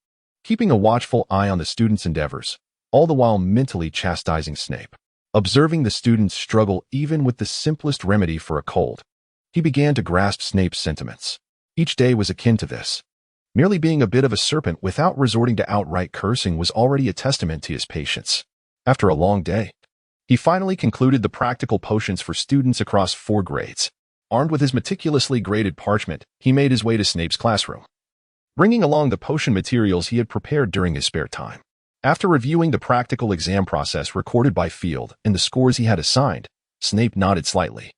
keeping a watchful eye on the students' endeavors, all the while mentally chastising Snape. Observing the students struggle even with the simplest remedy for a cold, he began to grasp Snape's sentiments. Each day was akin to this. Merely being a bit of a serpent without resorting to outright cursing was already a testament to his patience. After a long day, he finally concluded the practical potions for students across 4 grades. Armed with his meticulously graded parchment, he made his way to Snape's classroom, bringing along the potion materials he had prepared during his spare time. After reviewing the practical exam process recorded by Field and the scores he had assigned, Snape nodded slightly.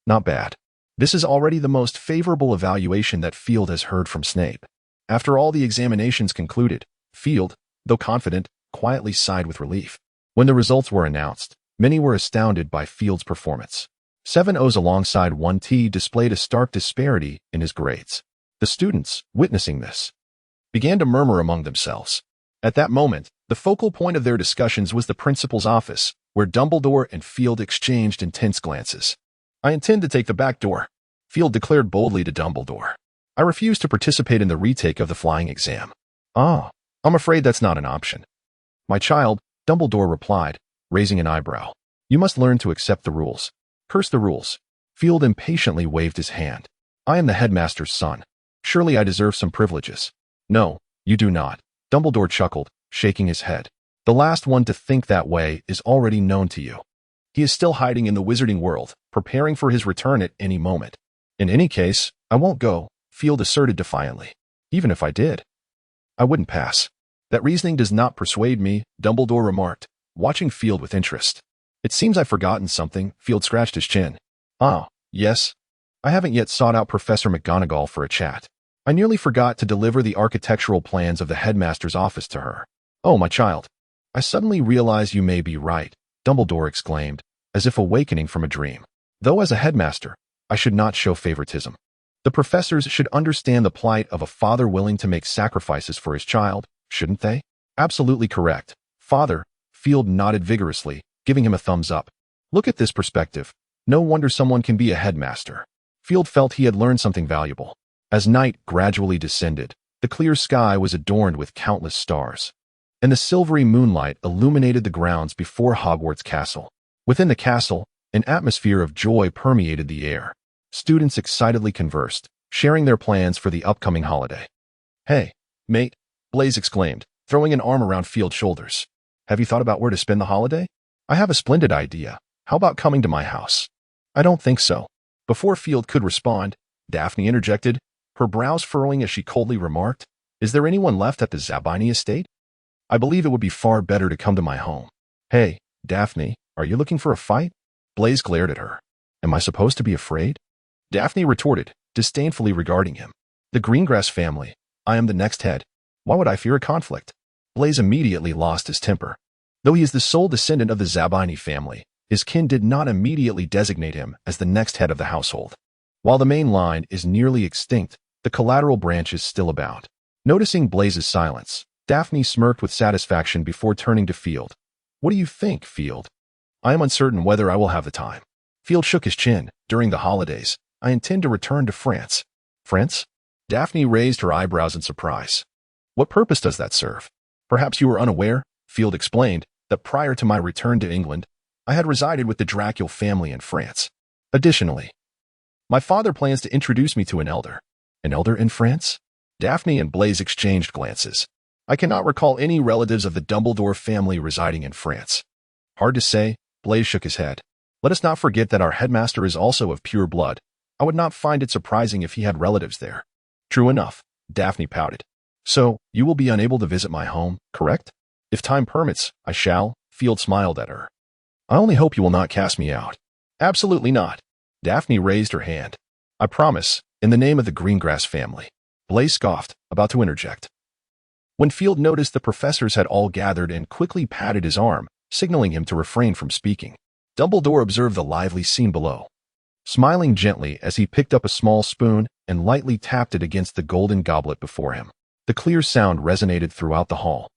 Not bad. This is already the most favorable evaluation that Field has heard from Snape. After all the examinations concluded, Field, though confident, quietly sighed with relief. When the results were announced, many were astounded by Field's performance. 7 O's alongside 1 T displayed a stark disparity in his grades. The students, witnessing this, began to murmur among themselves. At that moment, the focal point of their discussions was the principal's office, where Dumbledore and Field exchanged intense glances. I intend to take the back door, Field declared boldly to Dumbledore. I refuse to participate in the retake of the flying exam. Ah, I'm afraid that's not an option. My child, Dumbledore replied, raising an eyebrow. You must learn to accept the rules. Curse the rules. Field impatiently waved his hand. I am the headmaster's son. Surely I deserve some privileges. No, you do not. Dumbledore chuckled, shaking his head. The last one to think that way is already known to you. He is still hiding in the wizarding world, preparing for his return at any moment. In any case, I won't go, Field asserted defiantly. Even if I did, I wouldn't pass. That reasoning does not persuade me, Dumbledore remarked, watching Field with interest. It seems I've forgotten something, Field scratched his chin. Ah, yes. I haven't yet sought out Professor McGonagall for a chat. I nearly forgot to deliver the architectural plans of the headmaster's office to her. Oh, my child. I suddenly realize you may be right, Dumbledore exclaimed, as if awakening from a dream. Though as a headmaster, I should not show favoritism. The professors should understand the plight of a father willing to make sacrifices for his child, shouldn't they? Absolutely correct. Father, Field nodded vigorously, giving him a thumbs up. Look at this perspective. No wonder someone can be a headmaster. Field felt he had learned something valuable. As night gradually descended, the clear sky was adorned with countless stars, and the silvery moonlight illuminated the grounds before Hogwarts Castle. Within the castle, an atmosphere of joy permeated the air. Students excitedly conversed, sharing their plans for the upcoming holiday. Hey, mate, Blaise exclaimed, throwing an arm around Field's shoulders. Have you thought about where to spend the holiday? I have a splendid idea. How about coming to my house? I don't think so. Before Field could respond, Daphne interjected, her brows furrowing as she coldly remarked, Is there anyone left at the Zabini estate? I believe it would be far better to come to my home. Hey, Daphne, are you looking for a fight? Blaise glared at her. Am I supposed to be afraid? Daphne retorted, disdainfully regarding him. The Greengrass family. I am the next head. Why would I fear a conflict? Blaise immediately lost his temper. Though he is the sole descendant of the Zabini family, his kin did not immediately designate him as the next head of the household. While the main line is nearly extinct, the collateral branches still abound. Noticing Blaise's silence, Daphne smirked with satisfaction before turning to Field. What do you think, Field? I am uncertain whether I will have the time. Field shook his chin. During the holidays, I intend to return to France. France? Daphne raised her eyebrows in surprise. What purpose does that serve? Perhaps you are unaware, Field explained, that prior to my return to England, I had resided with the Dracul family in France. Additionally, my father plans to introduce me to an elder. An elder in France? Daphne and Blaise exchanged glances. I cannot recall any relatives of the Dumbledore family residing in France. Hard to say, Blaise shook his head. Let us not forget that our headmaster is also of pure blood. I would not find it surprising if he had relatives there. True enough, Daphne pouted. So, you will be unable to visit my home, correct? If time permits, I shall, Field smiled at her. I only hope you will not cast me out. Absolutely not. Daphne raised her hand. I promise, in the name of the Greengrass family. Blaise scoffed, about to interject. When Field noticed the professors had all gathered and quickly patted his arm, signaling him to refrain from speaking, Dumbledore observed the lively scene below. Smiling gently as he picked up a small spoon and lightly tapped it against the golden goblet before him. The clear sound resonated throughout the hall,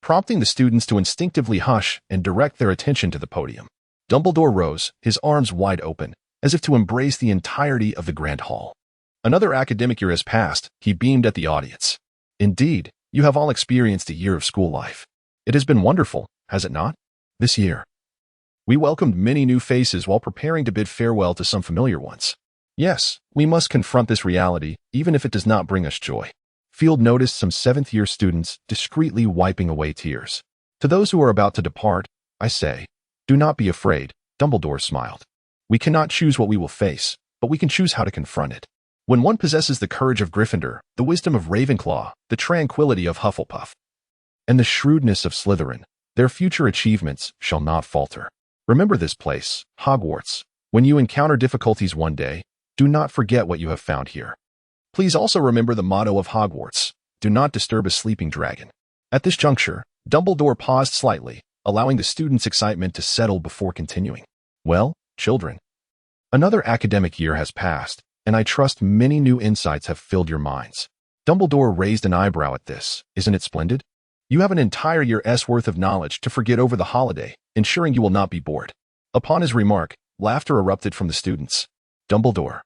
prompting the students to instinctively hush and direct their attention to the podium. Dumbledore rose, his arms wide open, as if to embrace the entirety of the grand hall. Another academic year has passed, he beamed at the audience. Indeed, you have all experienced a year of school life. It has been wonderful, has it not? This year, we welcomed many new faces while preparing to bid farewell to some familiar ones. Yes, we must confront this reality, even if it does not bring us joy. Field noticed some seventh-year students discreetly wiping away tears. To those who are about to depart, I say, do not be afraid, Dumbledore smiled. We cannot choose what we will face, but we can choose how to confront it. When one possesses the courage of Gryffindor, the wisdom of Ravenclaw, the tranquility of Hufflepuff, and the shrewdness of Slytherin, their future achievements shall not falter. Remember this place, Hogwarts. When you encounter difficulties one day, do not forget what you have found here. Please also remember the motto of Hogwarts, do not disturb a sleeping dragon. At this juncture, Dumbledore paused slightly, allowing the students' excitement to settle before continuing. Well, children, another academic year has passed, and I trust many new insights have filled your minds. Dumbledore raised an eyebrow at this. Isn't it splendid? You have an entire year's worth of knowledge to forget over the holiday, ensuring you will not be bored. Upon his remark, laughter erupted from the students. Dumbledore,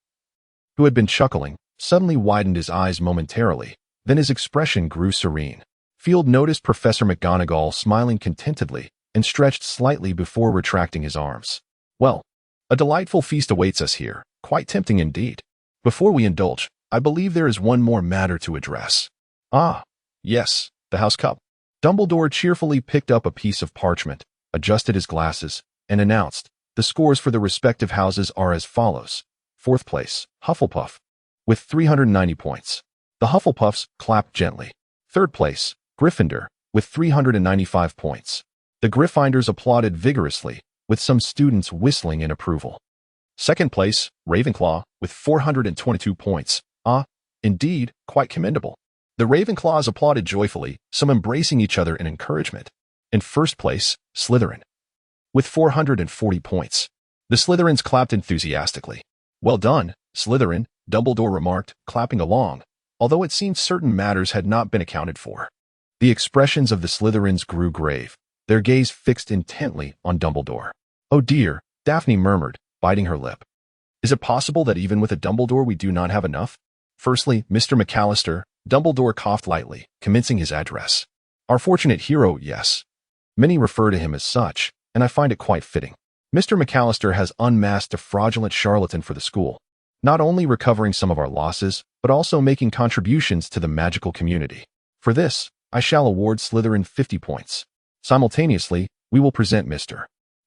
who had been chuckling, suddenly widened his eyes momentarily, then his expression grew serene. Field noticed Professor McGonagall smiling contentedly and stretched slightly before retracting his arms. Well, a delightful feast awaits us here, quite tempting indeed. Before we indulge, I believe there is one more matter to address. Ah, yes, the House Cup. Dumbledore cheerfully picked up a piece of parchment, adjusted his glasses, and announced, the scores for the respective houses are as follows. 4th place, Hufflepuff, with 390 points. The Hufflepuffs clapped gently. 3rd place, Gryffindor, with 395 points. The Gryffindors applauded vigorously, with some students whistling in approval. 2nd place, Ravenclaw, with 422 points. Ah, indeed, quite commendable. The Ravenclaws applauded joyfully, some embracing each other in encouragement. In 1st place, Slytherin, with 440 points. The Slytherins clapped enthusiastically. Well done, Slytherin, Dumbledore remarked, clapping along, although it seemed certain matters had not been accounted for. The expressions of the Slytherins grew grave, their gaze fixed intently on Dumbledore. Oh dear, Daphne murmured, biting her lip. Is it possible that even with a Dumbledore we do not have enough? Firstly, Mr. McAllister, Dumbledore coughed lightly, commencing his address. Our fortunate hero, yes. Many refer to him as such, and I find it quite fitting. Mr. McAllister has unmasked a fraudulent charlatan for the school, not only recovering some of our losses, but also making contributions to the magical community. For this, I shall award Slytherin 50 points. Simultaneously, we will present Mr.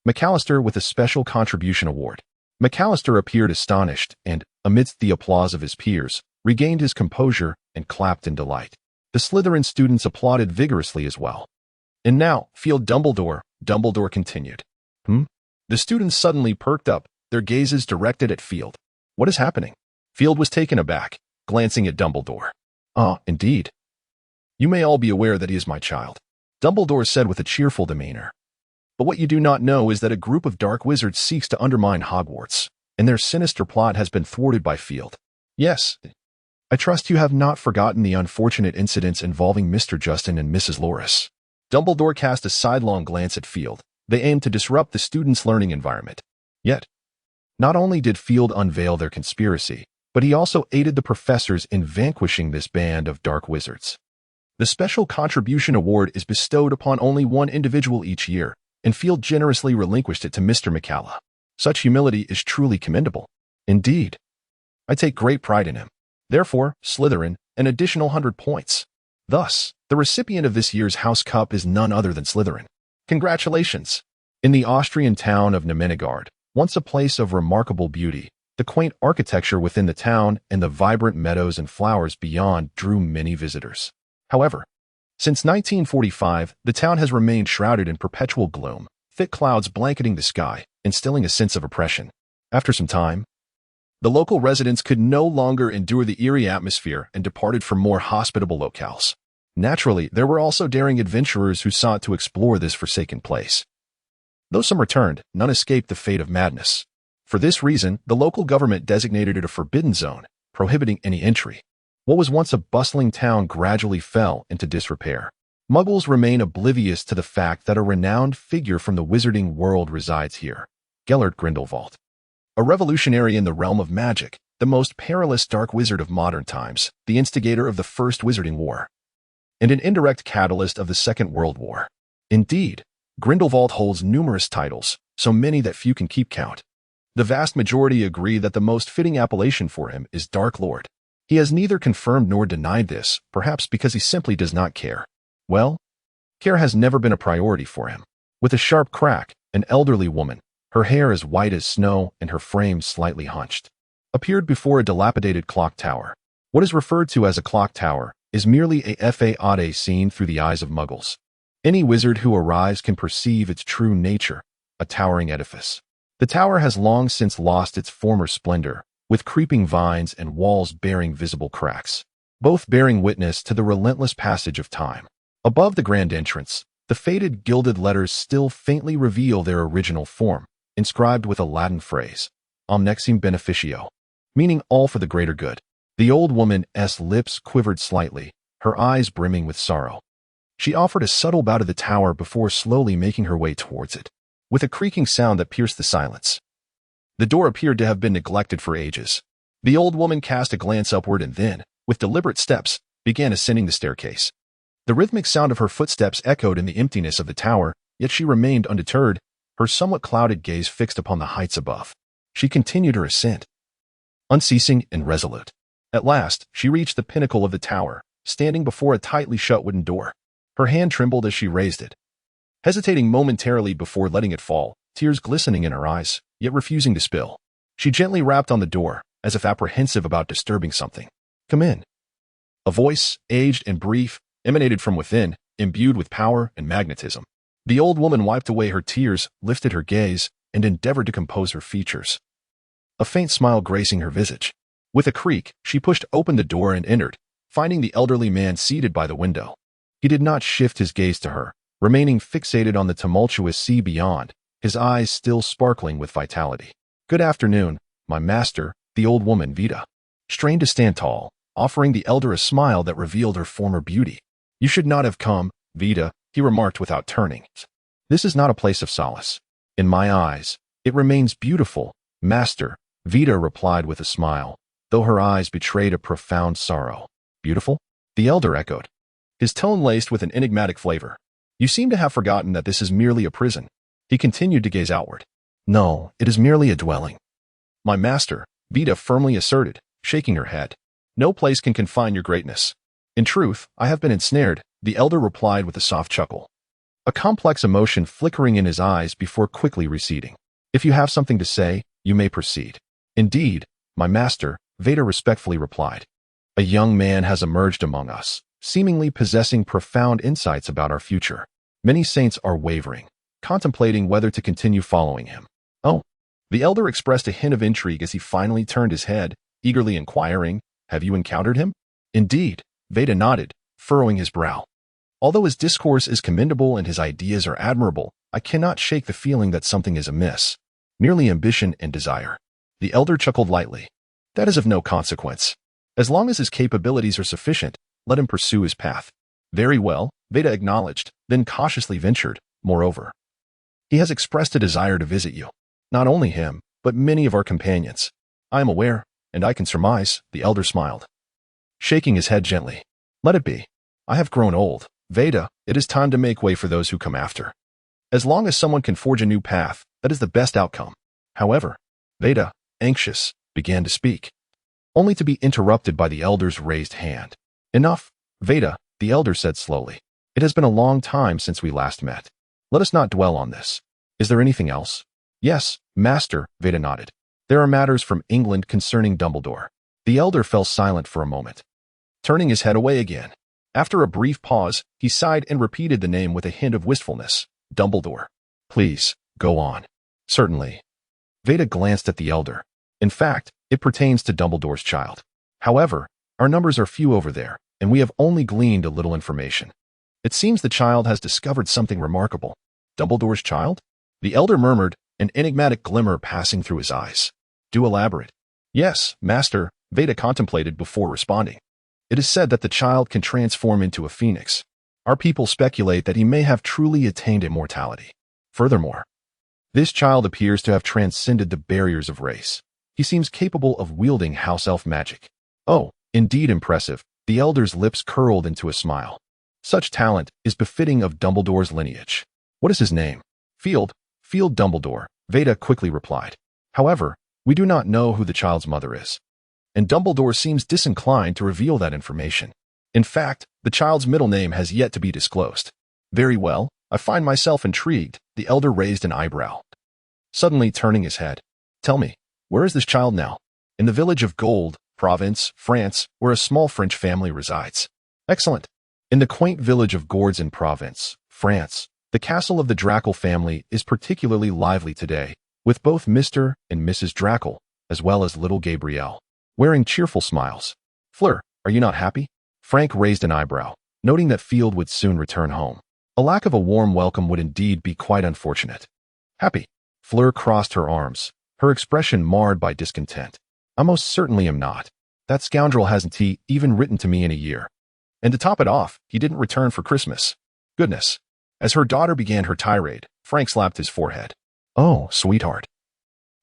McAllister with a special contribution award. McAllister appeared astonished and, amidst the applause of his peers, regained his composure and clapped in delight. The Slytherin students applauded vigorously as well. And now, Field Dumbledore, Dumbledore continued. The students suddenly perked up, their gazes directed at Field. What is happening? Field was taken aback, glancing at Dumbledore. Ah, indeed. You may all be aware that he is my child, Dumbledore said with a cheerful demeanor. But what you do not know is that a group of dark wizards seeks to undermine Hogwarts, and their sinister plot has been thwarted by Field. Yes, I trust you have not forgotten the unfortunate incidents involving Mr. Justin and Mrs. Loris. Dumbledore cast a sidelong glance at Field. They aimed to disrupt the students' learning environment. Yet, not only did Field unveil their conspiracy, but he also aided the professors in vanquishing this band of dark wizards. The Special Contribution Award is bestowed upon only one individual each year, and Field generously relinquished it to Mr. McCalla. Such humility is truly commendable. Indeed. I take great pride in him. Therefore, Slytherin, an additional 100 points. Thus, the recipient of this year's House Cup is none other than Slytherin. Congratulations! In the Austrian town of McGonagall, once a place of remarkable beauty, the quaint architecture within the town and the vibrant meadows and flowers beyond drew many visitors. However, since 1945, the town has remained shrouded in perpetual gloom, thick clouds blanketing the sky, instilling a sense of oppression. After some time, the local residents could no longer endure the eerie atmosphere and departed for more hospitable locales. Naturally, there were also daring adventurers who sought to explore this forsaken place. Though some returned, none escaped the fate of madness. For this reason, the local government designated it a forbidden zone, prohibiting any entry. What was once a bustling town gradually fell into disrepair. Muggles remain oblivious to the fact that a renowned figure from the wizarding world resides here, Gellert Grindlevald. A revolutionary in the realm of magic, the most perilous dark wizard of modern times, the instigator of the First Wizarding War, and an indirect catalyst of the Second World War. Indeed, Grindlevald holds numerous titles, so many that few can keep count. The vast majority agree that the most fitting appellation for him is Dark Lord. He has neither confirmed nor denied this, perhaps because he simply does not care. Well, care has never been a priority for him. With a sharp crack, an elderly woman, her hair as white as snow and her frame slightly hunched, appeared before a dilapidated clock tower. What is referred to as a clock tower is merely a facade seen through the eyes of Muggles. Any wizard who arrives can perceive its true nature, a towering edifice. The tower has long since lost its former splendor, with creeping vines and walls bearing visible cracks, both bearing witness to the relentless passage of time. Above the grand entrance, the faded gilded letters still faintly reveal their original form, inscribed with a Latin phrase, Omnexim Beneficio, meaning all for the greater good. The old woman's lips quivered slightly, her eyes brimming with sorrow. She offered a subtle bow to the tower before slowly making her way towards it, with a creaking sound that pierced the silence. The door appeared to have been neglected for ages. The old woman cast a glance upward and then, with deliberate steps, began ascending the staircase. The rhythmic sound of her footsteps echoed in the emptiness of the tower, yet she remained undeterred, her somewhat clouded gaze fixed upon the heights above. She continued her ascent, unceasing and resolute. At last, she reached the pinnacle of the tower, standing before a tightly shut wooden door. Her hand trembled as she raised it, hesitating momentarily before letting it fall, tears glistening in her eyes, yet refusing to spill. She gently rapped on the door, as if apprehensive about disturbing something. "Come in." A voice, aged and brief, emanated from within, imbued with power and magnetism. The old woman wiped away her tears, lifted her gaze, and endeavored to compose her features, a faint smile gracing her visage. With a creak, she pushed open the door and entered, finding the elderly man seated by the window. He did not shift his gaze to her, remaining fixated on the tumultuous sea beyond, his eyes still sparkling with vitality. "Good afternoon, my master," the old woman, Vita, strained to stand tall, offering the elder a smile that revealed her former beauty. "You should not have come, Vita," he remarked without turning. "This is not a place of solace. In my eyes, it remains beautiful, master," Vita replied with a smile, though her eyes betrayed a profound sorrow. "Beautiful?" the elder echoed, his tone laced with an enigmatic flavor. "You seem to have forgotten that this is merely a prison." He continued to gaze outward. "No, it is merely a dwelling, my master," Vita firmly asserted, shaking her head. "No place can confine your greatness." "In truth, I have been ensnared," the elder replied with a soft chuckle, a complex emotion flickering in his eyes before quickly receding. "If you have something to say, you may proceed." "Indeed, my master," Vita respectfully replied. "A young man has emerged among us, seemingly possessing profound insights about our future. Many saints are wavering, contemplating whether to continue following him." "Oh," the elder expressed a hint of intrigue as he finally turned his head, eagerly inquiring, "Have you encountered him?" "Indeed," Veda nodded, furrowing his brow. "Although his discourse is commendable and his ideas are admirable, I cannot shake the feeling that something is amiss. Merely ambition and desire." The elder chuckled lightly. "That is of no consequence. As long as his capabilities are sufficient, let him pursue his path." "Very well," Veda acknowledged, then cautiously ventured, "Moreover, he has expressed a desire to visit you. Not only him, but many of our companions. I am aware, and I can surmise," the elder smiled, shaking his head gently. "Let it be. I have grown old. Veda, it is time to make way for those who come after." As long as someone can forge a new path, that is the best outcome. However, Veda, anxious, began to speak, only to be interrupted by the elder's raised hand. Enough, Veda, the elder said slowly. It has been a long time since we last met. Let us not dwell on this. Is there anything else? Yes, Master, Veda nodded. There are matters from England concerning Dumbledore. The elder fell silent for a moment, turning his head away again. After a brief pause, he sighed and repeated the name with a hint of wistfulness. Dumbledore. Please, go on. Certainly. Veda glanced at the elder. In fact, it pertains to Dumbledore's child. However, our numbers are few over there, and we have only gleaned a little information. It seems the child has discovered something remarkable. Dumbledore's child? The elder murmured, an enigmatic glimmer passing through his eyes. Do elaborate. Yes, Master, Veda contemplated before responding. It is said that the child can transform into a phoenix. Our people speculate that he may have truly attained immortality. Furthermore, this child appears to have transcended the barriers of race. He seems capable of wielding house elf magic. Oh, indeed impressive. The elder's lips curled into a smile. Such talent is befitting of Dumbledore's lineage. What is his name? Field Dumbledore, Veda quickly replied. However, we do not know who the child's mother is, and Dumbledore seems disinclined to reveal that information. In fact, the child's middle name has yet to be disclosed. Very well, I find myself intrigued. The elder raised an eyebrow, suddenly turning his head. Tell me, where is this child now? In the village of Gold, Province, France, where a small French family resides. Excellent. In the quaint village of Gourds in Province, France, the castle of the Drackle family is particularly lively today, with both Mr. and Mrs. Drackle, as well as little Gabrielle, wearing cheerful smiles. Fleur, are you not happy? Frank raised an eyebrow, noting that Field would soon return home. A lack of a warm welcome would indeed be quite unfortunate. Happy. Fleur crossed her arms, her expression marred by discontent. I most certainly am not. That scoundrel hasn't even written to me in a year. And to top it off, he didn't return for Christmas. Goodness. As her daughter began her tirade, Frank slapped his forehead. Oh, sweetheart.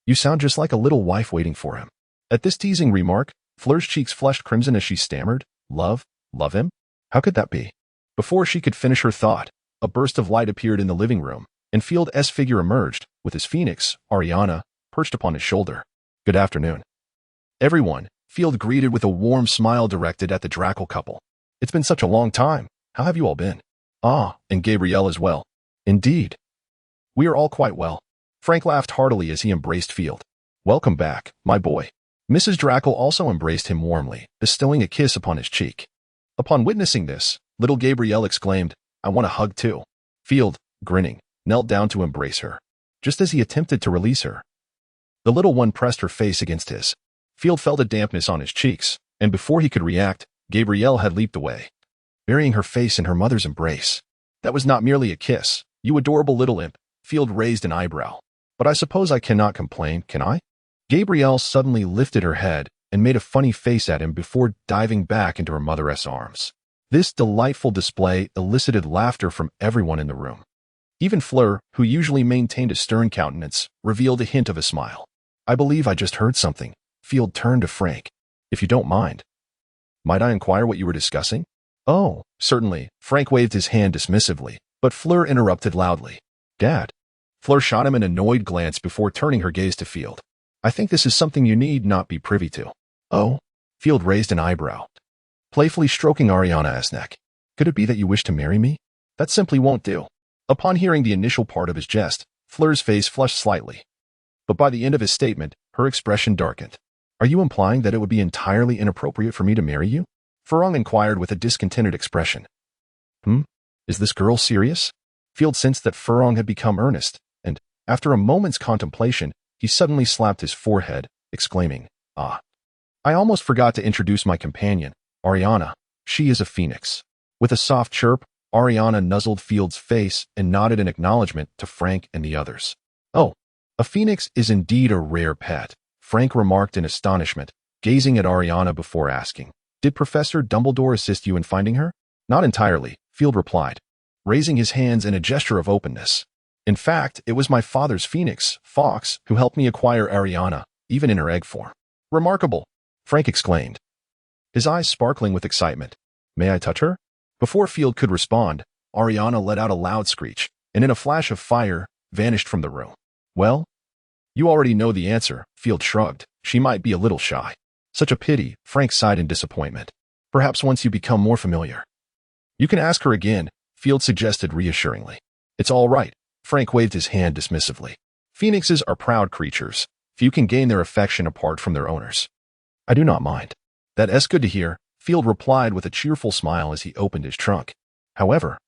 You sound just like a little wife waiting for him. At this teasing remark, Fleur's cheeks flushed crimson as she stammered, Love him? How could that be? Before she could finish her thought, a burst of light appeared in the living room, and Field's figure emerged, with his phoenix, Ariana, perched upon his shoulder. Good afternoon. Everyone, Field greeted with a warm smile directed at the Drackle couple. It's been such a long time. How have you all been? Ah, and Gabrielle as well. Indeed. We are all quite well. Frank laughed heartily as he embraced Field. Welcome back, my boy. Mrs. Drackle also embraced him warmly, bestowing a kiss upon his cheek. Upon witnessing this, little Gabrielle exclaimed, I want a hug too. Field, grinning, knelt down to embrace her. Just as he attempted to release her, the little one pressed her face against his. Field felt a dampness on his cheeks, and before he could react, Gabrielle had leaped away, burying her face in her mother's embrace. That was not merely a kiss. You adorable little imp. Field raised an eyebrow. But I suppose I cannot complain, can I? Gabrielle suddenly lifted her head and made a funny face at him before diving back into her mother's arms. This delightful display elicited laughter from everyone in the room. Even Fleur, who usually maintained a stern countenance, revealed a hint of a smile. I believe I just heard something. Field turned to Frank. If you don't mind, might I inquire what you were discussing? Oh, certainly. Frank waved his hand dismissively, but Fleur interrupted loudly. Dad. Fleur shot him an annoyed glance before turning her gaze to Field. I think this is something you need not be privy to. Oh? Field raised an eyebrow, playfully stroking Ariana's neck. Could it be that you wish to marry me? That simply won't do. Upon hearing the initial part of his jest, Fleur's face flushed slightly. But by the end of his statement, her expression darkened. Are you implying that it would be entirely inappropriate for me to marry you? Farong inquired with a discontented expression. Is this girl serious? Field sensed that Farong had become earnest, and, after a moment's contemplation, he suddenly slapped his forehead, exclaiming, Ah! I almost forgot to introduce my companion, Ariana. She is a phoenix. With a soft chirp, Ariana nuzzled Field's face and nodded in acknowledgement to Frank and the others. Oh, a phoenix is indeed a rare pet, Frank remarked in astonishment, gazing at Ariana before asking, Did Professor Dumbledore assist you in finding her? Not entirely, Field replied, raising his hands in a gesture of openness. In fact, it was my father's phoenix, Fox, who helped me acquire Ariana, even in her egg form. Remarkable, Frank exclaimed, his eyes sparkling with excitement. May I touch her? Before Field could respond, Ariana let out a loud screech, and in a flash of fire, vanished from the room. Well, you already know the answer, Filch shrugged. She might be a little shy. Such a pity, Frank sighed in disappointment. Perhaps once you become more familiar. You can ask her again, Filch suggested reassuringly. It's all right, Frank waved his hand dismissively. Phoenixes are proud creatures. Few can gain their affection apart from their owners. I do not mind. That's good to hear, Filch replied with a cheerful smile as he opened his trunk. However,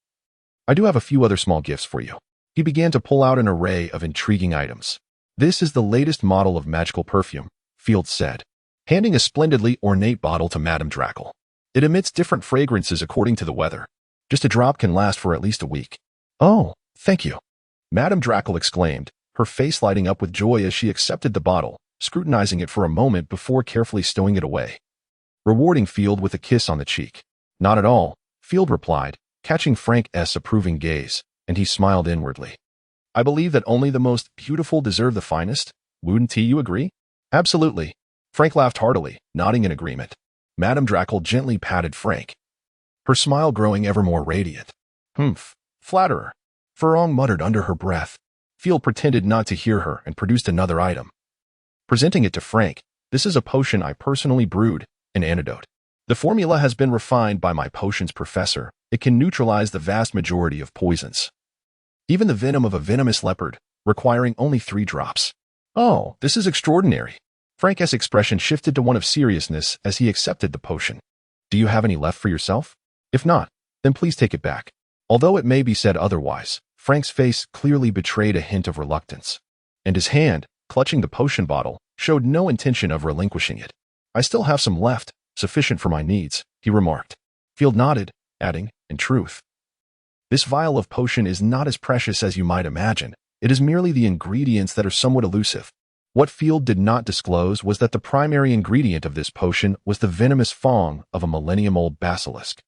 I do have a few other small gifts for you. He began to pull out an array of intriguing items. This is the latest model of magical perfume, Filch said, handing a splendidly ornate bottle to Madame Drackle. It emits different fragrances according to the weather. Just a drop can last for at least a week. Oh, thank you, Madame Drackle exclaimed, her face lighting up with joy as she accepted the bottle, scrutinizing it for a moment before carefully stowing it away. Rewarding Filch with a kiss on the cheek. Not at all, Filch replied, catching Frank's approving gaze, and he smiled inwardly. I believe that only the most beautiful deserve the finest. Wouldn't you agree? Absolutely. Frank laughed heartily, nodding in agreement. Madame Drackle gently patted Frank, her smile growing ever more radiant. Humph, flatterer, Furong muttered under her breath. Filch pretended not to hear her and produced another item. Presenting it to Frank, this is a potion I personally brewed, an antidote. The formula has been refined by my potions professor. It can neutralize the vast majority of poisons. Even the venom of a venomous leopard, requiring only 3 drops. Oh, this is extraordinary. Frank's expression shifted to one of seriousness as he accepted the potion. Do you have any left for yourself? If not, then please take it back. Although it may be said otherwise, Frank's face clearly betrayed a hint of reluctance, and his hand, clutching the potion bottle, showed no intention of relinquishing it. I still have some left, sufficient for my needs, he remarked. Filch nodded, adding, in truth, this vial of potion is not as precious as you might imagine. It is merely the ingredients that are somewhat elusive. What Filch did not disclose was that the primary ingredient of this potion was the venomous fang of a millennium-old basilisk,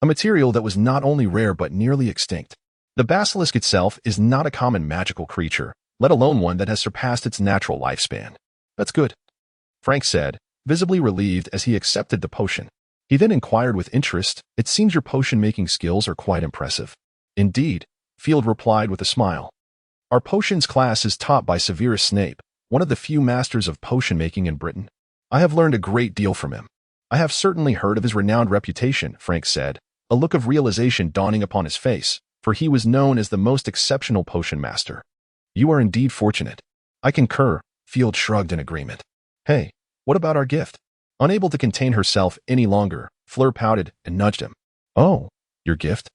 a material that was not only rare but nearly extinct. The basilisk itself is not a common magical creature, let alone one that has surpassed its natural lifespan. That's good, Frank said, visibly relieved as he accepted the potion. He then inquired with interest, it seems your potion-making skills are quite impressive. Indeed, Filch replied with a smile. Our potions class is taught by Severus Snape, one of the few masters of potion-making in Britain. I have learned a great deal from him. I have certainly heard of his renowned reputation, Frank said, a look of realization dawning upon his face, for he was known as the most exceptional potion master. You are indeed fortunate. I concur, Filch shrugged in agreement. Hey, what about our gift? Unable to contain herself any longer, Fleur pouted and nudged him. Oh, your gift?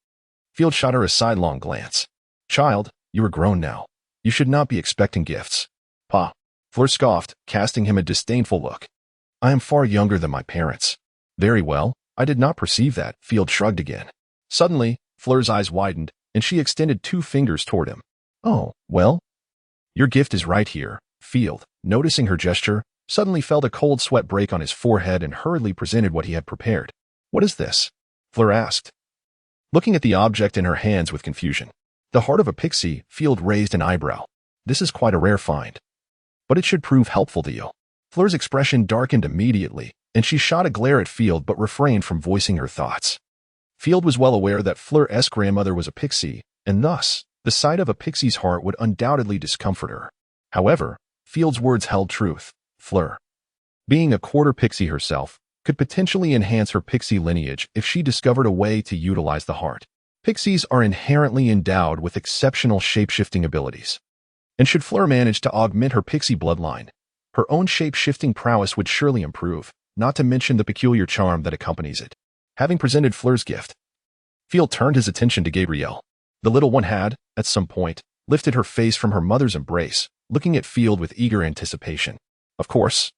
Filch shot her a sidelong glance. Child, you are grown now. You should not be expecting gifts. Pa. Fleur scoffed, casting him a disdainful look. I am far younger than my parents. Very well, I did not perceive that, Filch shrugged again. Suddenly, Fleur's eyes widened, and she extended 2 fingers toward him. Oh, well? Your gift is right here, Filch, noticing her gesture, suddenly felt a cold sweat break on his forehead and hurriedly presented what he had prepared. What is this? Fleur asked, looking at the object in her hands with confusion. The heart of a pixie, Filch raised an eyebrow. This is quite a rare find. But it should prove helpful to you. Fleur's expression darkened immediately, and she shot a glare at Filch but refrained from voicing her thoughts. Filch was well aware that Fleur's grandmother was a pixie, and thus, the sight of a pixie's heart would undoubtedly discomfort her. However, Filch's words held truth. Fleur, being a quarter pixie herself, could potentially enhance her pixie lineage if she discovered a way to utilize the heart. Pixies are inherently endowed with exceptional shape-shifting abilities. And should Fleur manage to augment her pixie bloodline, her own shape-shifting prowess would surely improve, not to mention the peculiar charm that accompanies it. Having presented Fleur's gift, Filch turned his attention to Gabrielle. The little one had, at some point, lifted her face from her mother's embrace, looking at Filch with eager anticipation. Of course.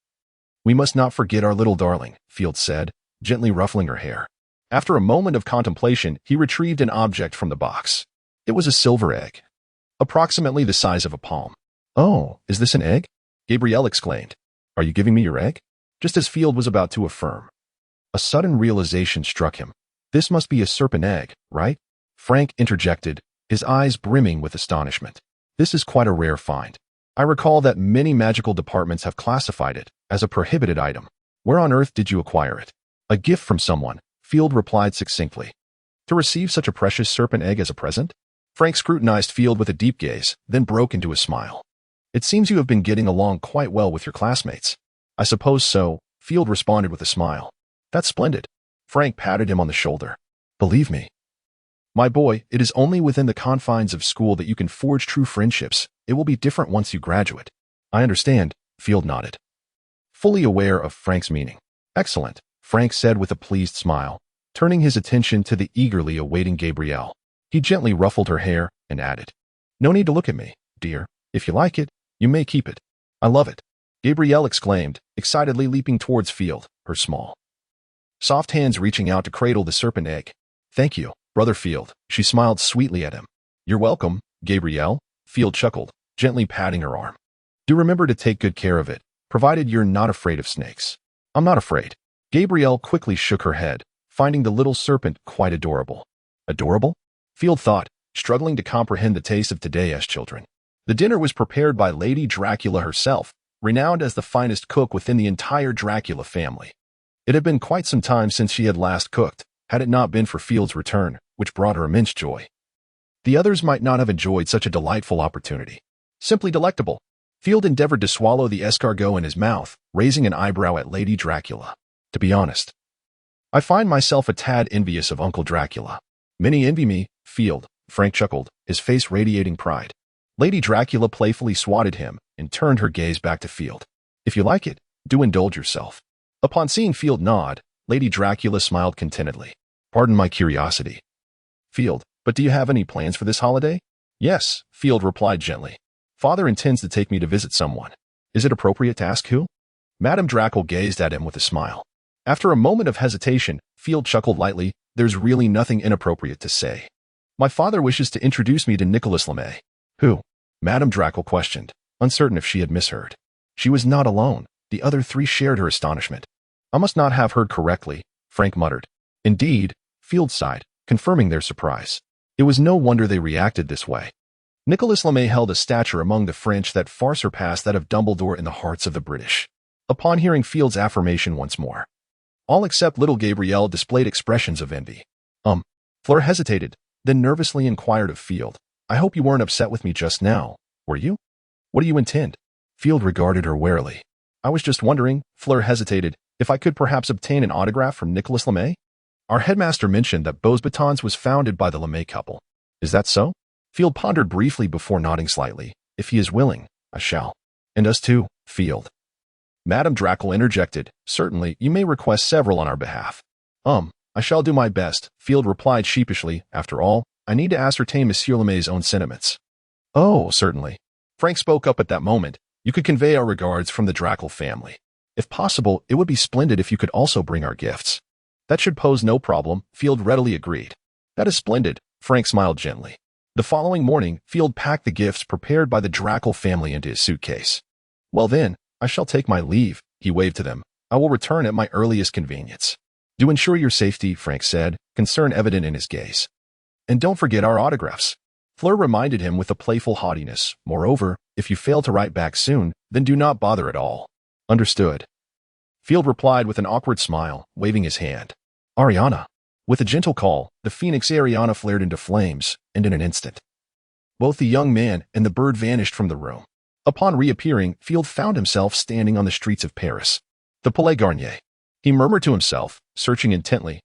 We must not forget our little darling, Filch said, gently ruffling her hair. After a moment of contemplation, he retrieved an object from the box. It was a silver egg, approximately the size of a palm. Oh, is this an egg? Gabrielle exclaimed. Are you giving me your egg? Just as Filch was about to affirm, a sudden realization struck him. This must be a serpent egg, right? Frank interjected, his eyes brimming with astonishment. This is quite a rare find. I recall that many magical departments have classified it as a prohibited item. Where on earth did you acquire it? A gift from someone, Filch replied succinctly. To receive such a precious serpent egg as a present? Frank scrutinized Field with a deep gaze, then broke into a smile. It seems you have been getting along quite well with your classmates. I suppose so, Field responded with a smile. That's splendid. Frank patted him on the shoulder. Believe me, my boy, it is only within the confines of school that you can forge true friendships. It will be different once you graduate. I understand, Field nodded, fully aware of Frank's meaning. Excellent, Frank said with a pleased smile, turning his attention to the eagerly awaiting Gabrielle. He gently ruffled her hair and added, No need to look at me, dear. If you like it, you may keep it. I love it, Gabrielle exclaimed, excitedly leaping towards Field, her small, soft hands reaching out to cradle the serpent egg. Thank you, Brother Field, she smiled sweetly at him. You're welcome, Gabrielle, Field chuckled, gently patting her arm. Do remember to take good care of it, provided you're not afraid of snakes. I'm not afraid. Gabrielle quickly shook her head, finding the little serpent quite adorable. Adorable? Field thought, struggling to comprehend the taste of today as children. The dinner was prepared by Lady Dracula herself, renowned as the finest cook within the entire Dracula family. It had been quite some time since she had last cooked, had it not been for Field's return, which brought her immense joy. The others might not have enjoyed such a delightful opportunity. Simply delectable. Field endeavored to swallow the escargot in his mouth, raising an eyebrow at Lady Dracula. To be honest, I find myself a tad envious of Uncle Dracula. Many envy me, Field, Frank chuckled, his face radiating pride. Lady Dracula playfully swatted him and turned her gaze back to Field. If you like it, do indulge yourself. Upon seeing Field nod, Lady Dracula smiled contentedly. Pardon my curiosity, Field, but do you have any plans for this holiday? Yes, Field replied gently. Father intends to take me to visit someone. Is it appropriate to ask who? Madame Drackle gazed at him with a smile. After a moment of hesitation, Field chuckled lightly. There's really nothing inappropriate to say. My father wishes to introduce me to Nicholas Flamel. Who? Madame Drackle questioned, uncertain if she had misheard. She was not alone. The other three shared her astonishment. I must not have heard correctly, Frank muttered. Indeed, Field sighed, confirming their surprise. It was no wonder they reacted this way. Nicholas Flamel held a stature among the French that far surpassed that of Dumbledore in the hearts of the British. Upon hearing Field's affirmation once more, all except little Gabrielle displayed expressions of envy. Fleur hesitated, then nervously inquired of Field. I hope you weren't upset with me just now, were you? What do you intend? Field regarded her warily. I was just wondering, Fleur hesitated, if I could perhaps obtain an autograph from Nicholas Flamel? Our headmaster mentioned that Beauxbatons was founded by the Flamel couple. Is that so? Field pondered briefly before nodding slightly. If he is willing, I shall. And us too, Field. Madame Drackle interjected. Certainly, you may request several on our behalf. I shall do my best, Field replied sheepishly. After all, I need to ascertain Monsieur Flamel's own sentiments. Oh, certainly. Frank spoke up at that moment. You could convey our regards from the Drackle family. If possible, it would be splendid if you could also bring our gifts. That should pose no problem, Field readily agreed. That is splendid, Frank smiled gently. The following morning, Field packed the gifts prepared by the Drackle family into his suitcase. Well then, I shall take my leave, he waved to them. I will return at my earliest convenience. Do ensure your safety, Frank said, concern evident in his gaze. And don't forget our autographs. Fleur reminded him with a playful haughtiness. Moreover, if you fail to write back soon, then do not bother at all. Understood. Field replied with an awkward smile, waving his hand. Ariana. With a gentle call, the phoenix Ariana flared into flames, and in an instant, both the young man and the bird vanished from the room. Upon reappearing, Field found himself standing on the streets of Paris. The Palais Garnier. He murmured to himself, searching intently.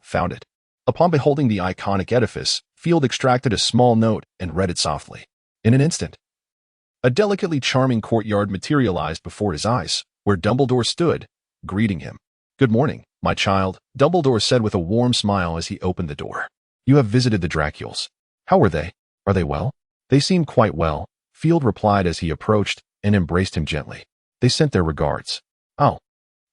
Found it. Upon beholding the iconic edifice, Field extracted a small note and read it softly. In an instant, a delicately charming courtyard materialized before his eyes, where Dumbledore stood, greeting him. Good morning, my child, Dumbledore said with a warm smile as he opened the door. You have visited the Dracules. How were they? Are they well? They seem quite well, Field replied as he approached and embraced him gently. They sent their regards. Oh,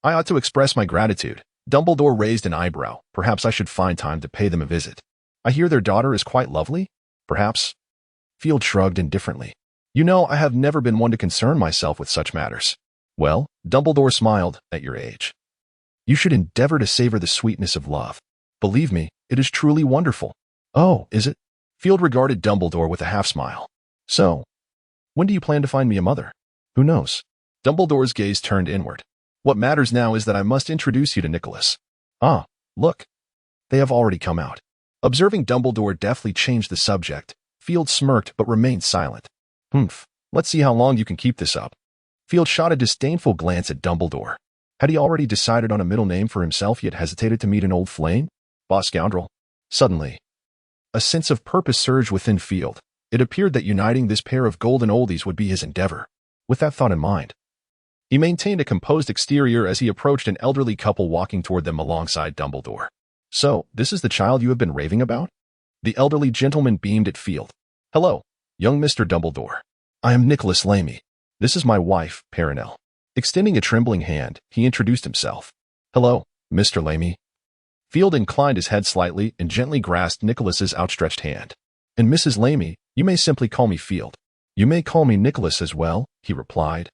I ought to express my gratitude. Dumbledore raised an eyebrow. Perhaps I should find time to pay them a visit. I hear their daughter is quite lovely? Perhaps? Field shrugged indifferently. You know, I have never been one to concern myself with such matters. Well, Dumbledore smiled, at your age. You should endeavor to savor the sweetness of love. Believe me, it is truly wonderful. Oh, is it? Field regarded Dumbledore with a half-smile. So, when do you plan to find me a mother? Who knows? Dumbledore's gaze turned inward. What matters now is that I must introduce you to Nicholas. Look. They have already come out. Observing Dumbledore deftly change the subject, Field smirked but remained silent. Humph, let's see how long you can keep this up. Field shot a disdainful glance at Dumbledore. Had he already decided on a middle name for himself yet hesitated to meet an old flame? Boss scoundrel. Suddenly, a sense of purpose surged within Field. It appeared that uniting this pair of golden oldies would be his endeavor. With that thought in mind, he maintained a composed exterior as he approached an elderly couple walking toward them alongside Dumbledore. So, this is the child you have been raving about? The elderly gentleman beamed at Field. Hello, young Mr. Dumbledore. I am Nicholas Lamy. This is my wife, Perenelle. Extending a trembling hand, he introduced himself. Hello, Mr. Lamy. Field inclined his head slightly and gently grasped Nicholas's outstretched hand. And Mrs. Lamy, you may simply call me Field. You may call me Nicholas as well, he replied,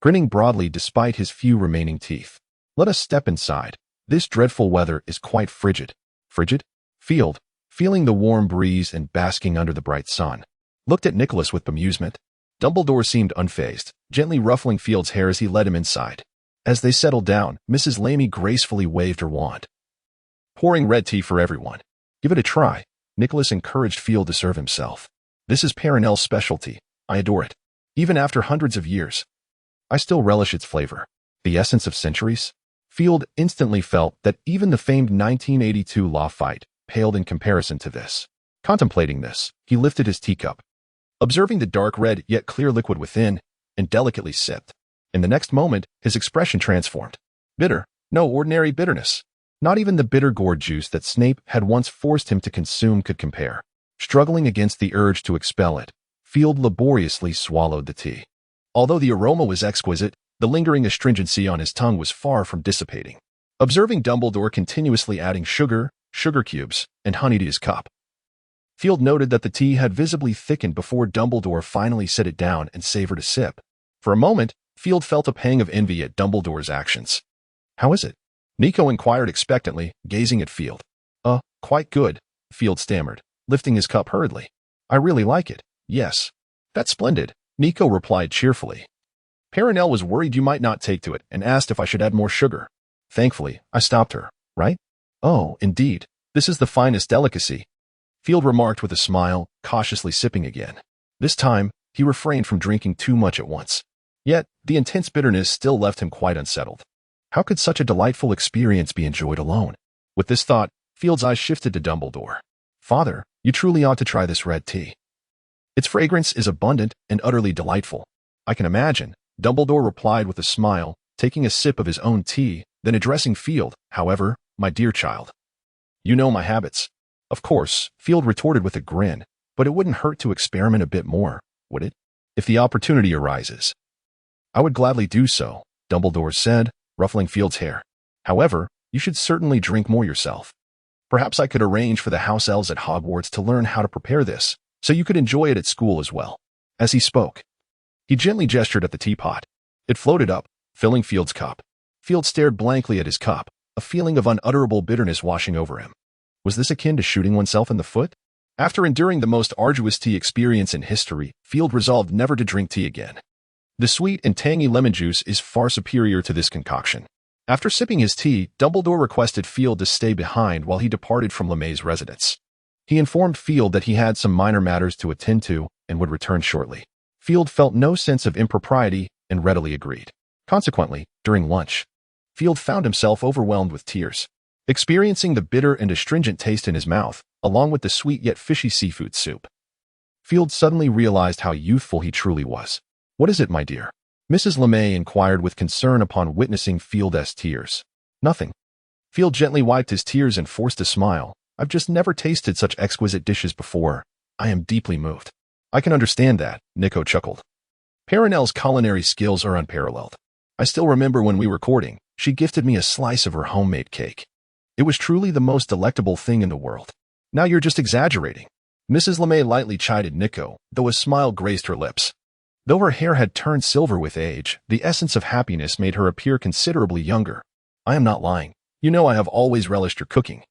grinning broadly despite his few remaining teeth. Let us step inside. This dreadful weather is quite frigid. Frigid? Field, feeling the warm breeze and basking under the bright sun, looked at Nicholas with bemusement. Dumbledore seemed unfazed, gently ruffling Field's hair as he led him inside. As they settled down, Mrs. Lamy gracefully waved her wand, pouring red tea for everyone. Give it a try. Nicholas encouraged Field to serve himself. This is Perenelle's specialty. I adore it. Even after hundreds of years, I still relish its flavor. The essence of centuries? Field instantly felt that even the famed 1982 law fight paled in comparison to this. Contemplating this, he lifted his teacup, observing the dark red yet clear liquid within, and delicately sipped. In the next moment, his expression transformed. Bitter, no ordinary bitterness. Not even the bitter gourd juice that Snape had once forced him to consume could compare. Struggling against the urge to expel it, Field laboriously swallowed the tea. Although the aroma was exquisite, the lingering astringency on his tongue was far from dissipating. Observing Dumbledore continuously adding sugar cubes, and honey to his cup, Field noted that the tea had visibly thickened before Dumbledore finally set it down and savored a sip. For a moment, Field felt a pang of envy at Dumbledore's actions. How is it? Nico inquired expectantly, gazing at Field. Quite good, Field stammered, lifting his cup hurriedly. I really like it, yes. That's splendid, Nico replied cheerfully. Perenelle was worried you might not take to it and asked if I should add more sugar. Thankfully, I stopped her, right? Oh, indeed, this is the finest delicacy, Field remarked with a smile, cautiously sipping again. This time, he refrained from drinking too much at once. Yet, the intense bitterness still left him quite unsettled. How could such a delightful experience be enjoyed alone? With this thought, Field's eyes shifted to Dumbledore. Father, you truly ought to try this red tea. Its fragrance is abundant and utterly delightful. I can imagine, Dumbledore replied with a smile, taking a sip of his own tea, then addressing Field. However, my dear child, you know my habits. Of course, Field retorted with a grin, but it wouldn't hurt to experiment a bit more, would it? If the opportunity arises. I would gladly do so, Dumbledore said, ruffling Field's hair. However, you should certainly drink more yourself. Perhaps I could arrange for the house elves at Hogwarts to learn how to prepare this, so you could enjoy it at school as well. As he spoke, he gently gestured at the teapot. It floated up, filling Field's cup. Field stared blankly at his cup, a feeling of unutterable bitterness washing over him. Was this akin to shooting oneself in the foot? After enduring the most arduous tea experience in history, Field resolved never to drink tea again. The sweet and tangy lemon juice is far superior to this concoction. After sipping his tea, Dumbledore requested Field to stay behind while he departed from LeMay's residence. He informed Field that he had some minor matters to attend to and would return shortly. Field felt no sense of impropriety and readily agreed. Consequently, during lunch, Field found himself overwhelmed with tears. Experiencing the bitter and astringent taste in his mouth, along with the sweet yet fishy seafood soup, Field suddenly realized how youthful he truly was. What is it, my dear? Mrs. LeMay inquired with concern upon witnessing Field's tears. Nothing. Field gently wiped his tears and forced a smile. I've just never tasted such exquisite dishes before. I am deeply moved. I can understand that, Nico chuckled. Perenelle's culinary skills are unparalleled. I still remember when we were courting, she gifted me a slice of her homemade cake. It was truly the most delectable thing in the world. Now you're just exaggerating. Mrs. LeMay lightly chided Nico, though a smile graced her lips. Though her hair had turned silver with age, the essence of happiness made her appear considerably younger. I am not lying. You know I have always relished your cooking,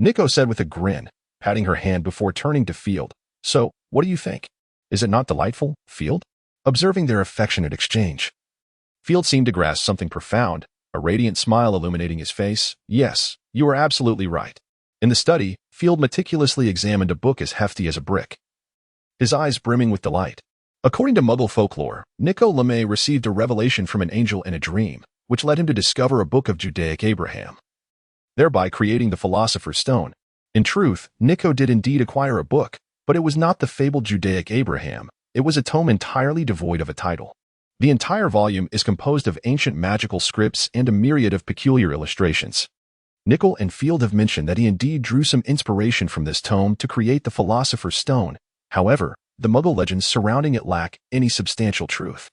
Nico said with a grin, patting her hand before turning to Field. So, what do you think? Is it not delightful, Field? Observing their affectionate exchange, Field seemed to grasp something profound, a radiant smile illuminating his face. Yes, you are absolutely right. In the study, Field meticulously examined a book as hefty as a brick. his eyes brimming with delight. According to Muggle folklore, Nico LeMay received a revelation from an angel in a dream, which led him to discover a book of Judaic Abraham, thereby creating the Philosopher's Stone. In truth, Nico did indeed acquire a book, but it was not the fabled Judaic Abraham. It was a tome entirely devoid of a title. The entire volume is composed of ancient magical scripts and a myriad of peculiar illustrations. Nicholl and Field have mentioned that he indeed drew some inspiration from this tome to create the Philosopher's Stone. However, the Muggle legends surrounding it lack any substantial truth.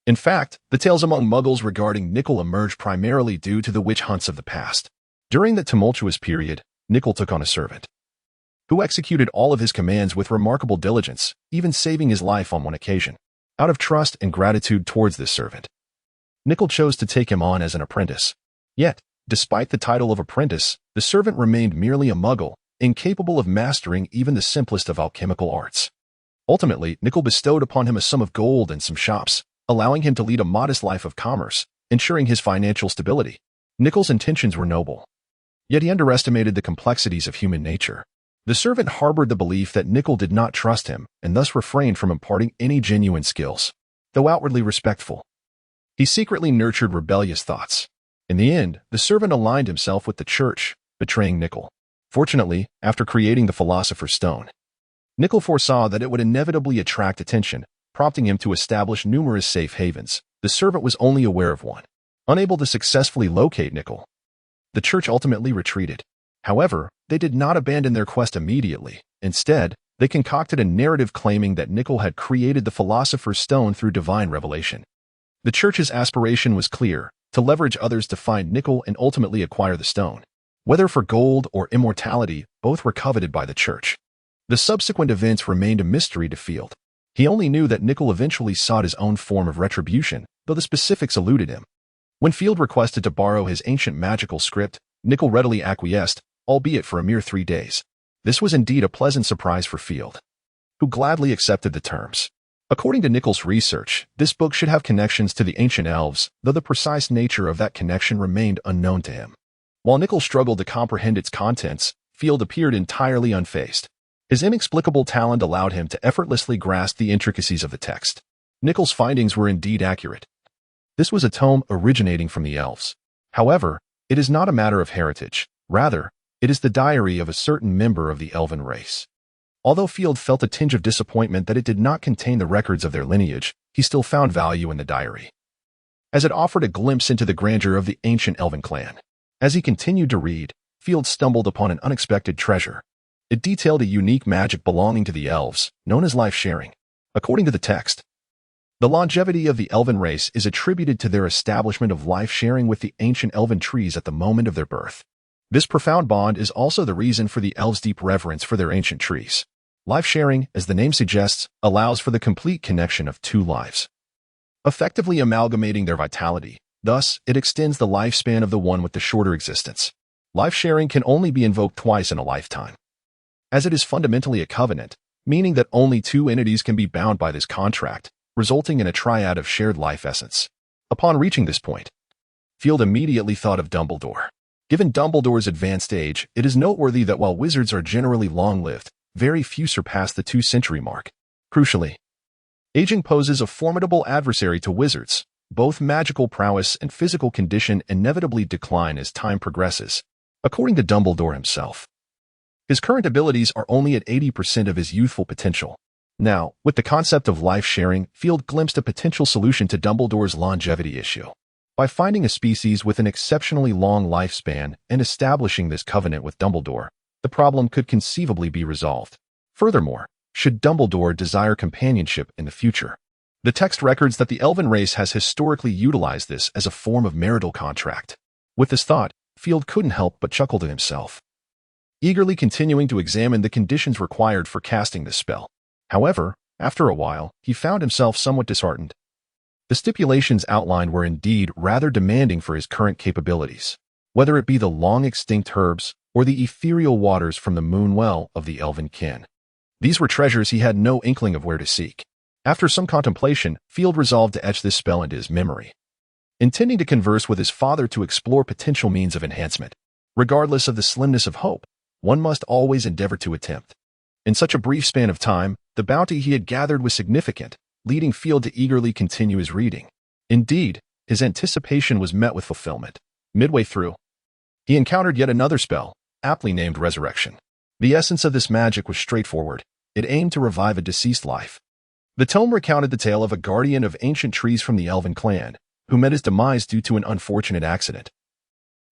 In fact, the tales among Muggles regarding Nicholl emerged primarily due to the witch hunts of the past. During that tumultuous period, Nicholl took on a servant who executed all of his commands with remarkable diligence, even saving his life on one occasion. Out of trust and gratitude towards this servant, Nicholl chose to take him on as an apprentice. Yet, despite the title of apprentice, the servant remained merely a Muggle, incapable of mastering even the simplest of alchemical arts. Ultimately, Nicholl bestowed upon him a sum of gold and some shops, allowing him to lead a modest life of commerce, ensuring his financial stability. Nicholl's intentions were noble, yet he underestimated the complexities of human nature. The servant harbored the belief that Nicholl did not trust him and thus refrained from imparting any genuine skills. Though outwardly respectful, he secretly nurtured rebellious thoughts. In the end, the servant aligned himself with the church, betraying Nicholl. Fortunately, after creating the Philosopher's Stone, Nicholl foresaw that it would inevitably attract attention, prompting him to establish numerous safe havens. The servant was only aware of one. Unable to successfully locate Nicholl, the church ultimately retreated. However, they did not abandon their quest immediately. Instead, they concocted a narrative claiming that Nicholl had created the Philosopher's Stone through divine revelation. The church's aspiration was clear: to leverage others to find Nicholl and ultimately acquire the stone. Whether for gold or immortality, both were coveted by the church. The subsequent events remained a mystery to Field. He only knew that Nicholl eventually sought his own form of retribution, though the specifics eluded him. When Field requested to borrow his ancient magical script, Nicholl readily acquiesced, albeit for a mere 3 days. This was indeed a pleasant surprise for Field, who gladly accepted the terms. According to Nicholl's research, this book should have connections to the ancient elves, though the precise nature of that connection remained unknown to him. While Nicholl struggled to comprehend its contents, Field appeared entirely unfazed. His inexplicable talent allowed him to effortlessly grasp the intricacies of the text. Nicholl's findings were indeed accurate. This was a tome originating from the elves. However, it is not a matter of heritage. Rather, it is the diary of a certain member of the elven race. Although Field felt a tinge of disappointment that it did not contain the records of their lineage, he still found value in the diary, as it offered a glimpse into the grandeur of the ancient elven clan. As he continued to read, Field stumbled upon an unexpected treasure. It detailed a unique magic belonging to the elves, known as life sharing. According to the text, the longevity of the elven race is attributed to their establishment of life sharing with the ancient elven trees at the moment of their birth. This profound bond is also the reason for the elves' deep reverence for their ancient trees. Life sharing, as the name suggests, allows for the complete connection of 2 lives, effectively amalgamating their vitality. Thus, it extends the lifespan of the one with the shorter existence. Life sharing can only be invoked twice in a lifetime, as it is fundamentally a covenant, meaning that only 2 entities can be bound by this contract, resulting in a triad of shared life essence. Upon reaching this point, Field immediately thought of Dumbledore. Given Dumbledore's advanced age, it is noteworthy that while wizards are generally long-lived, very few surpass the 2-century mark. Crucially, aging poses a formidable adversary to wizards. Both magical prowess and physical condition inevitably decline as time progresses. According to Dumbledore himself, his current abilities are only at 80% of his youthful potential. Now, with the concept of life sharing, Field glimpsed a potential solution to Dumbledore's longevity issue. By finding a species with an exceptionally long lifespan and establishing this covenant with Dumbledore, the problem could conceivably be resolved. Furthermore, should Dumbledore desire companionship in the future, the text records that the elven race has historically utilized this as a form of marital contract. With this thought, Field couldn't help but chuckle to himself, eagerly continuing to examine the conditions required for casting this spell. However, after a while, he found himself somewhat disheartened. The stipulations outlined were indeed rather demanding for his current capabilities, whether it be the long-extinct herbs or the ethereal waters from the moon well of the elven kin. These were treasures he had no inkling of where to seek. After some contemplation, Field resolved to etch this spell into his memory, intending to converse with his father to explore potential means of enhancement. Regardless of the slimness of hope, one must always endeavor to attempt. In such a brief span of time, the bounty he had gathered was significant, leading Field to eagerly continue his reading. Indeed, his anticipation was met with fulfillment. Midway through, he encountered yet another spell, aptly named Resurrection. The essence of this magic was straightforward. It aimed to revive a deceased life. The tome recounted the tale of a guardian of ancient trees from the Elven clan, who met his demise due to an unfortunate accident,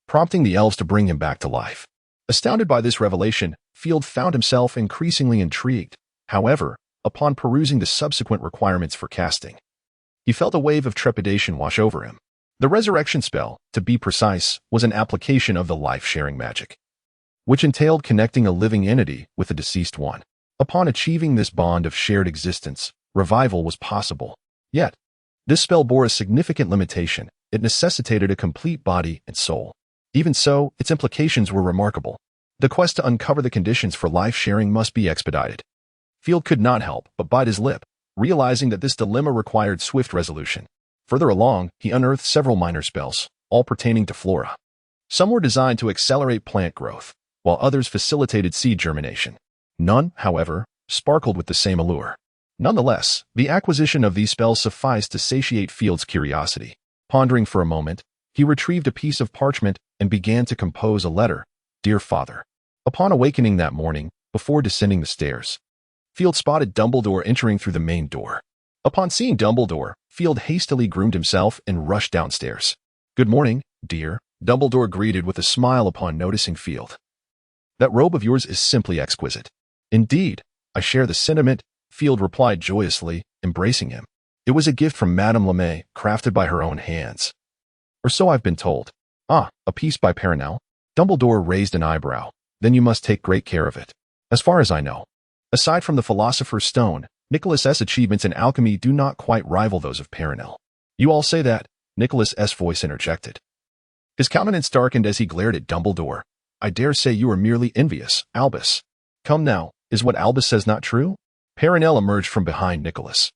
prompting the elves to bring him back to life. Astounded by this revelation, Field found himself increasingly intrigued. However, upon perusing the subsequent requirements for casting, he felt a wave of trepidation wash over him. The resurrection spell, to be precise, was an application of the life-sharing magic, which entailed connecting a living entity with a deceased one. Upon achieving this bond of shared existence, revival was possible. Yet, this spell bore a significant limitation. It necessitated a complete body and soul. Even so, its implications were remarkable. The quest to uncover the conditions for life-sharing must be expedited. Field could not help but bite his lip, realizing that this dilemma required swift resolution. Further along, he unearthed several minor spells, all pertaining to flora. Some were designed to accelerate plant growth, while others facilitated seed germination. None, however, sparkled with the same allure. Nonetheless, the acquisition of these spells sufficed to satiate Field's curiosity. Pondering for a moment, he retrieved a piece of parchment and began to compose a letter. Dear Father. Upon awakening that morning, before descending the stairs, Field spotted Dumbledore entering through the main door. Upon seeing Dumbledore, Field hastily groomed himself and rushed downstairs. Good morning, dear, Dumbledore greeted with a smile upon noticing Field. That robe of yours is simply exquisite. Indeed, I share the sentiment, Field replied joyously, embracing him. It was a gift from Madame Lemay, crafted by her own hands. Or so I've been told. Ah, a piece by Perenelle? Dumbledore raised an eyebrow. Then you must take great care of it. As far as I know, aside from the Philosopher's Stone, Nicholas's achievements in alchemy do not quite rival those of Perenelle. You all say that, Nicholas's voice interjected. His countenance darkened as he glared at Dumbledore. I dare say you are merely envious, Albus. Come now, is what Albus says not true? Perenelle emerged from behind Nicholas.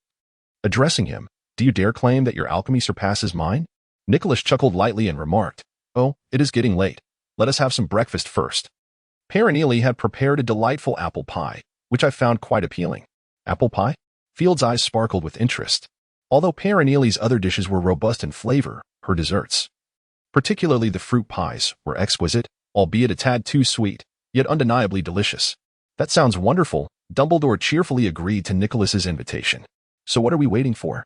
Addressing him, do you dare claim that your alchemy surpasses mine? Nicholas chuckled lightly and remarked, Oh, it is getting late. Let us have some breakfast first. Perenelle had prepared a delightful apple pie, which I found quite appealing. Apple pie? Field's eyes sparkled with interest. Although Perenelle's other dishes were robust in flavor, her desserts, particularly the fruit pies, were exquisite, albeit a tad too sweet, yet undeniably delicious. That sounds wonderful, Dumbledore cheerfully agreed to Nicholas's invitation. So what are we waiting for?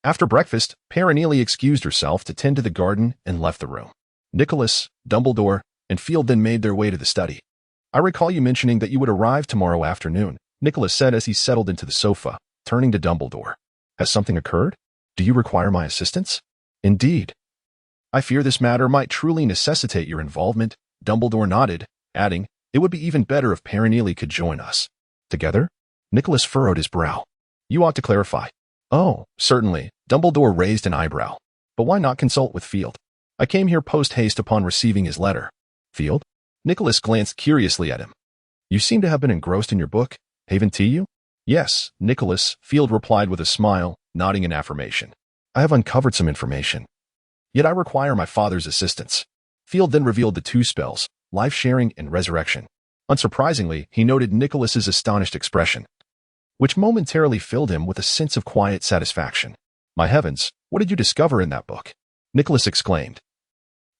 After breakfast, Perenelle excused herself to tend to the garden and left the room. Nicholas, Dumbledore, and Field then made their way to the study. I recall you mentioning that you would arrive tomorrow afternoon, Nicholas said as he settled into the sofa, turning to Dumbledore. Has something occurred? Do you require my assistance? Indeed. I fear this matter might truly necessitate your involvement, Dumbledore nodded, adding, It would be even better if Perenelle could join us. Together? Nicholas furrowed his brow. You ought to clarify. Oh, certainly, Dumbledore raised an eyebrow. But why not consult with Field? I came here post-haste upon receiving his letter. Field? Nicholas glanced curiously at him. You seem to have been engrossed in your book. Haven't you? Yes, Nicholas, Field replied with a smile, nodding in affirmation. I have uncovered some information. Yet I require my father's assistance. Field then revealed the two spells, life-sharing and resurrection. Unsurprisingly, he noted Nicholas's astonished expression, which momentarily filled him with a sense of quiet satisfaction. My heavens, what did you discover in that book? Nicholas exclaimed,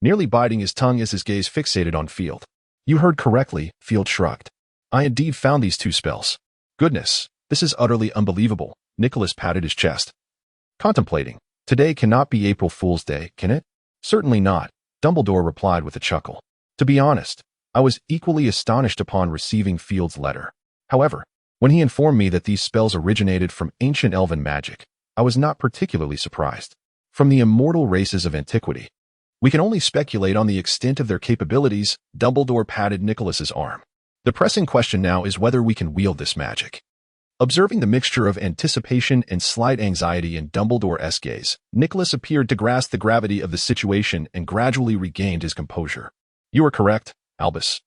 nearly biting his tongue as his gaze fixated on Field. You heard correctly, Field shrugged. I indeed found these two spells. Goodness, this is utterly unbelievable, Nicholas patted his chest. Contemplating. Today cannot be April Fool's Day, can it? Certainly not, Dumbledore replied with a chuckle. To be honest, I was equally astonished upon receiving Field's letter. However, when he informed me that these spells originated from ancient elven magic, I was not particularly surprised. From the immortal races of antiquity, we can only speculate on the extent of their capabilities. Dumbledore patted Nicholas's arm. The pressing question now is whether we can wield this magic. Observing the mixture of anticipation and slight anxiety in Dumbledore's gaze, Nicholas appeared to grasp the gravity of the situation and gradually regained his composure. You are correct, Albus,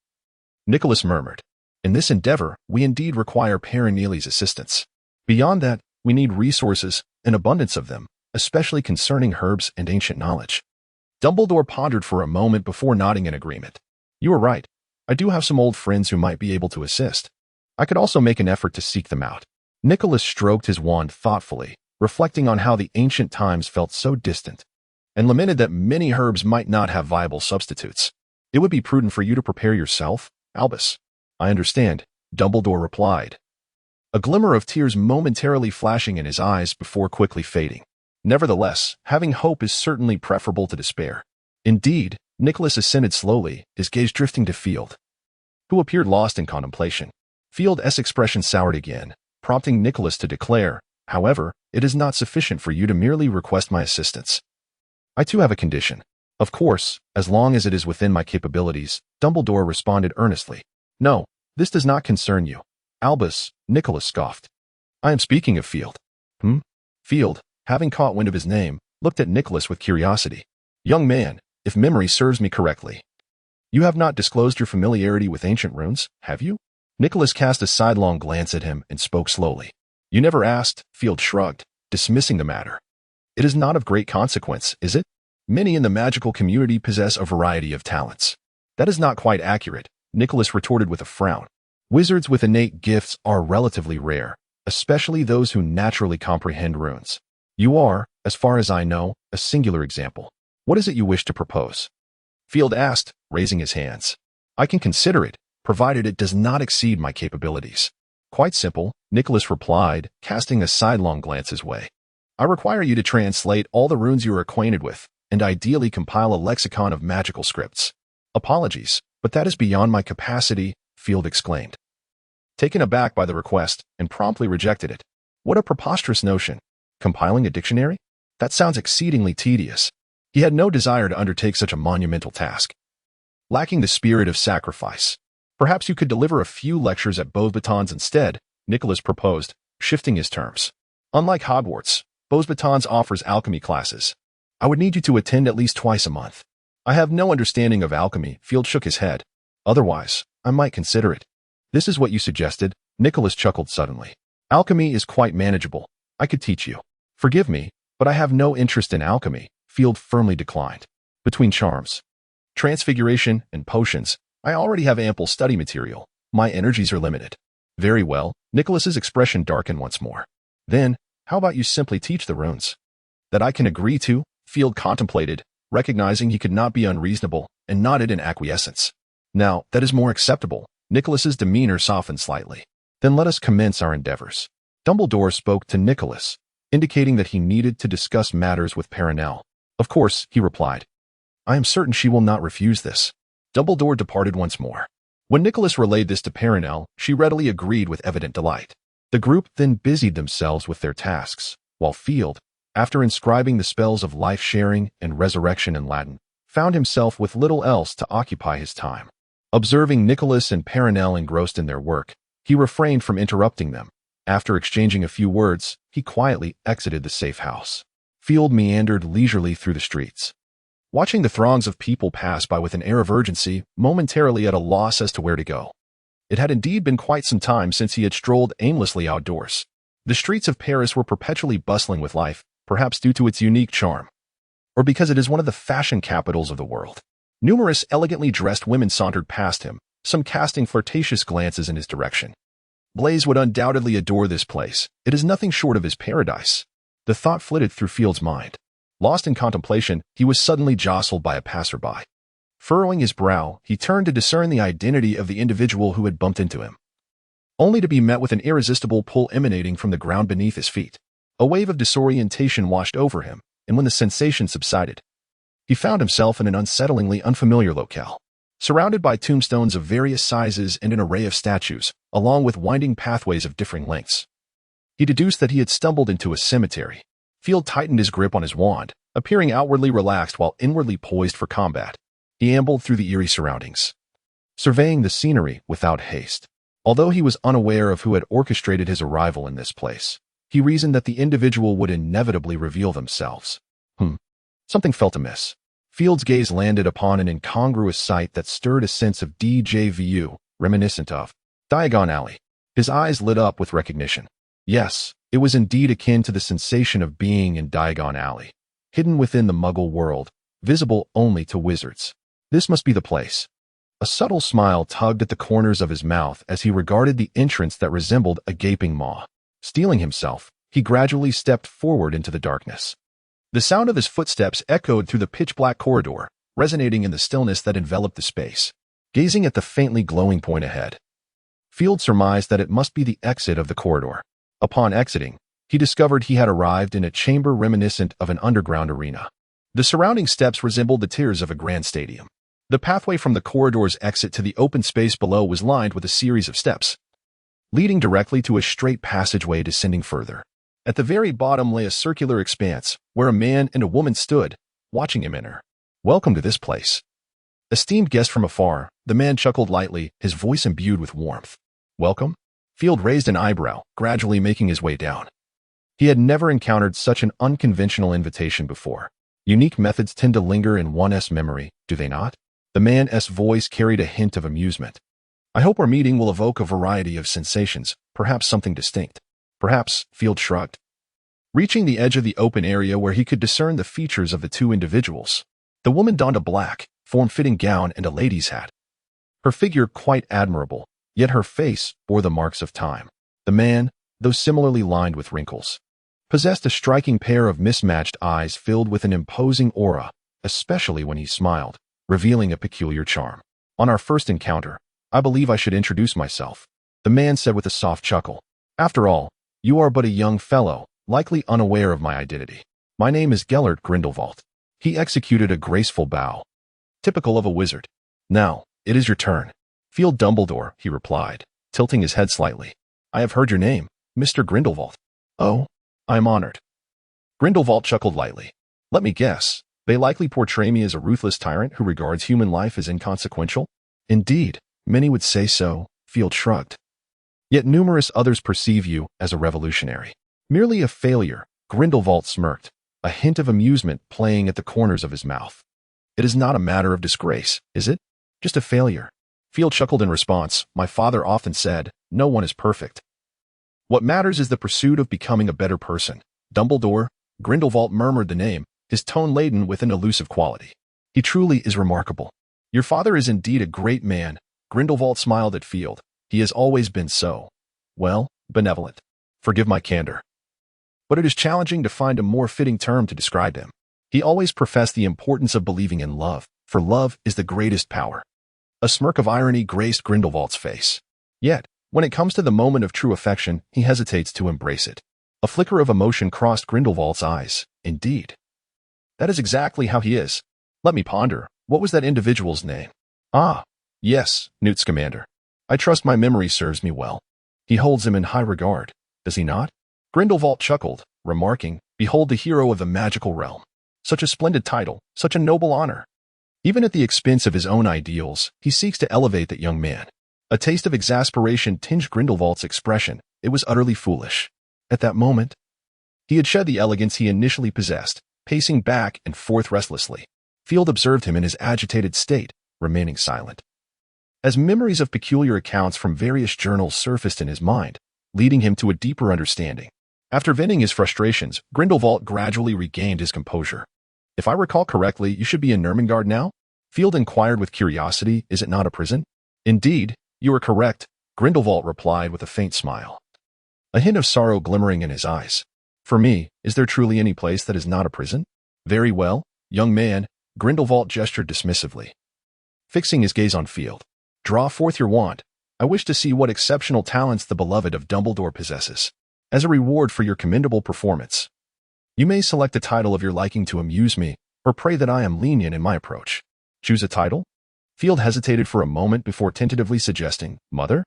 Nicholas murmured. In this endeavor, we indeed require Perenelle's assistance. Beyond that, we need resources, an abundance of them, especially concerning herbs and ancient knowledge. Dumbledore pondered for a moment before nodding in agreement. You are right. I do have some old friends who might be able to assist. I could also make an effort to seek them out. Nicholas stroked his wand thoughtfully, reflecting on how the ancient times felt so distant, and lamented that many herbs might not have viable substitutes. It would be prudent for you to prepare yourself, Albus. I understand, Dumbledore replied, a glimmer of tears momentarily flashing in his eyes before quickly fading. Nevertheless, having hope is certainly preferable to despair. Indeed, Nicholas ascended slowly, his gaze drifting to Field, who appeared lost in contemplation. Field's expression soured again, prompting Nicholas to declare, however, it is not sufficient for you to merely request my assistance. I too have a condition. Of course, as long as it is within my capabilities, Dumbledore responded earnestly. No, this does not concern you. Albus, Nicholas scoffed. I am speaking of Field. Field, having caught wind of his name, looked at Nicholas with curiosity. Young man, if memory serves me correctly, you have not disclosed your familiarity with ancient runes, have you? Nicholas cast a sidelong glance at him and spoke slowly. You never asked, Field shrugged, dismissing the matter. It is not of great consequence, is it? Many in the magical community possess a variety of talents. That is not quite accurate, Nicholas retorted with a frown. Wizards with innate gifts are relatively rare, especially those who naturally comprehend runes. You are, as far as I know, a singular example. What is it you wish to propose? Field asked, raising his hands. I can consider it, provided it does not exceed my capabilities. Quite simple, Nicholas replied, casting a sidelong glance his way. I require you to translate all the runes you are acquainted with, and ideally compile a lexicon of magical scripts. Apologies, but that is beyond my capacity, Field exclaimed, taken aback by the request, and promptly rejected it. What a preposterous notion. Compiling a dictionary? That sounds exceedingly tedious. He had no desire to undertake such a monumental task. Lacking the spirit of sacrifice. Perhaps you could deliver a few lectures at Beauxbatons instead, Nicholas proposed, shifting his terms. Unlike Hogwarts, Beauxbatons offers alchemy classes. I would need you to attend at least twice a month. I have no understanding of alchemy, Field shook his head. Otherwise, I might consider it. This is what you suggested, Nicholas chuckled suddenly. Alchemy is quite manageable. I could teach you. Forgive me, but I have no interest in alchemy, Field firmly declined. Between charms, transfiguration, and potions, I already have ample study material. My energies are limited. Very well, Nicholas's expression darkened once more. Then, how about you simply teach the runes? That I can agree to, Field contemplated, recognizing he could not be unreasonable, and nodded in acquiescence. Now, that is more acceptable. Nicholas's demeanor softened slightly. Then let us commence our endeavors. Dumbledore spoke to Nicholas, indicating that he needed to discuss matters with Perenelle. Of course, he replied. I am certain she will not refuse this. Dumbledore departed once more. When Nicholas relayed this to Perenelle, she readily agreed with evident delight. The group then busied themselves with their tasks, while Field, after inscribing the spells of life-sharing and resurrection in Latin, found himself with little else to occupy his time. Observing Nicholas and Perenelle engrossed in their work, he refrained from interrupting them. After exchanging a few words, he quietly exited the safe house. Field meandered leisurely through the streets, watching the throngs of people pass by with an air of urgency, momentarily at a loss as to where to go. It had indeed been quite some time since he had strolled aimlessly outdoors. The streets of Paris were perpetually bustling with life, perhaps due to its unique charm, or because it is one of the fashion capitals of the world. Numerous elegantly dressed women sauntered past him, some casting flirtatious glances in his direction. Blaise would undoubtedly adore this place. It is nothing short of his paradise. The thought flitted through Field's mind. Lost in contemplation, he was suddenly jostled by a passerby. Furrowing his brow, he turned to discern the identity of the individual who had bumped into him, only to be met with an irresistible pull emanating from the ground beneath his feet. A wave of disorientation washed over him, and when the sensation subsided, he found himself in an unsettlingly unfamiliar locale. Surrounded by tombstones of various sizes and an array of statues, along with winding pathways of differing lengths, he deduced that he had stumbled into a cemetery. Field tightened his grip on his wand, appearing outwardly relaxed while inwardly poised for combat. He ambled through the eerie surroundings, surveying the scenery without haste. Although he was unaware of who had orchestrated his arrival in this place, he reasoned that the individual would inevitably reveal themselves. Something felt amiss. Field's gaze landed upon an incongruous sight that stirred a sense of déjà vu, reminiscent of Diagon Alley. His eyes lit up with recognition. Yes, it was indeed akin to the sensation of being in Diagon Alley, hidden within the Muggle world, visible only to wizards. This must be the place. A subtle smile tugged at the corners of his mouth as he regarded the entrance that resembled a gaping maw. Steeling himself, he gradually stepped forward into the darkness. The sound of his footsteps echoed through the pitch-black corridor, resonating in the stillness that enveloped the space. Gazing at the faintly glowing point ahead, Field surmised that it must be the exit of the corridor. Upon exiting, he discovered he had arrived in a chamber reminiscent of an underground arena. The surrounding steps resembled the tiers of a grand stadium. The pathway from the corridor's exit to the open space below was lined with a series of steps, leading directly to a straight passageway descending further. At the very bottom lay a circular expanse, where a man and a woman stood, watching him enter. "Welcome to this place." Esteemed guest from afar, the man chuckled lightly, his voice imbued with warmth. "Welcome?" Field raised an eyebrow, gradually making his way down. He had never encountered such an unconventional invitation before. Unique methods tend to linger in one's memory, do they not? The man's voice carried a hint of amusement. "I hope our meeting will evoke a variety of sensations, perhaps something distinct." "Perhaps," Field shrugged. Reaching the edge of the open area where he could discern the features of the two individuals, the woman donned a black, form-fitting gown and a lady's hat. Her figure quite admirable, yet her face bore the marks of time. The man, though similarly lined with wrinkles, possessed a striking pair of mismatched eyes filled with an imposing aura, especially when he smiled, revealing a peculiar charm. "On our first encounter, I believe I should introduce myself," the man said with a soft chuckle. "After all, you are but a young fellow, likely unaware of my identity. My name is Grindlevald." He executed a graceful bow, typical of a wizard. "Now, it is your turn." "Field Dumbledore," he replied, tilting his head slightly. "I have heard your name, Mr. Grindlevald." "Oh, I am honored." Grindlevald chuckled lightly. "Let me guess. They likely portray me as a ruthless tyrant who regards human life as inconsequential?" "Indeed, many would say so," Field shrugged. "Yet numerous others perceive you as a revolutionary." "Merely a failure," Grindlevald smirked, a hint of amusement playing at the corners of his mouth. "It is not a matter of disgrace, is it? Just a failure." Field chuckled in response. "My father often said, no one is perfect. What matters is the pursuit of becoming a better person." "Dumbledore," Grindlevald murmured the name, his tone laden with an elusive quality. "He truly is remarkable." "Your father is indeed a great man," Grindlevald smiled at Field. "He has always been so, well, benevolent. Forgive my candor, but it is challenging to find a more fitting term to describe him. He always professed the importance of believing in love, for love is the greatest power." A smirk of irony graced Grindelwald's face. Yet, when it comes to the moment of true affection, he hesitates to embrace it. A flicker of emotion crossed Grindelwald's eyes. "Indeed. That is exactly how he is. Let me ponder. What was that individual's name?" "Ah, yes, Newt Scamander. I trust my memory serves me well. He holds him in high regard, does he not?" Grindelwald chuckled, remarking, "Behold the hero of the magical realm. Such a splendid title, such a noble honor. Even at the expense of his own ideals, he seeks to elevate that young man." A taste of exasperation tinged Grindelwald's expression. It was utterly foolish. At that moment, he had shed the elegance he initially possessed, pacing back and forth restlessly. Field observed him in his agitated state, remaining silent. As memories of peculiar accounts from various journals surfaced in his mind, leading him to a deeper understanding. After venting his frustrations, Grindelwald gradually regained his composure. "If I recall correctly, you should be in Nurmengard now?" Field inquired with curiosity. "Is it not a prison?" "Indeed, you are correct," Grindelwald replied with a faint smile, a hint of sorrow glimmering in his eyes. "For me, is there truly any place that is not a prison?" "Very well, young man," Grindelwald gestured dismissively, fixing his gaze on Field. "Draw forth your wand. I wish to see what exceptional talents the beloved of Dumbledore possesses. As a reward for your commendable performance, you may select a title of your liking to amuse me, or pray that I am lenient in my approach." "Choose a title?" Field hesitated for a moment before tentatively suggesting, "Mother?"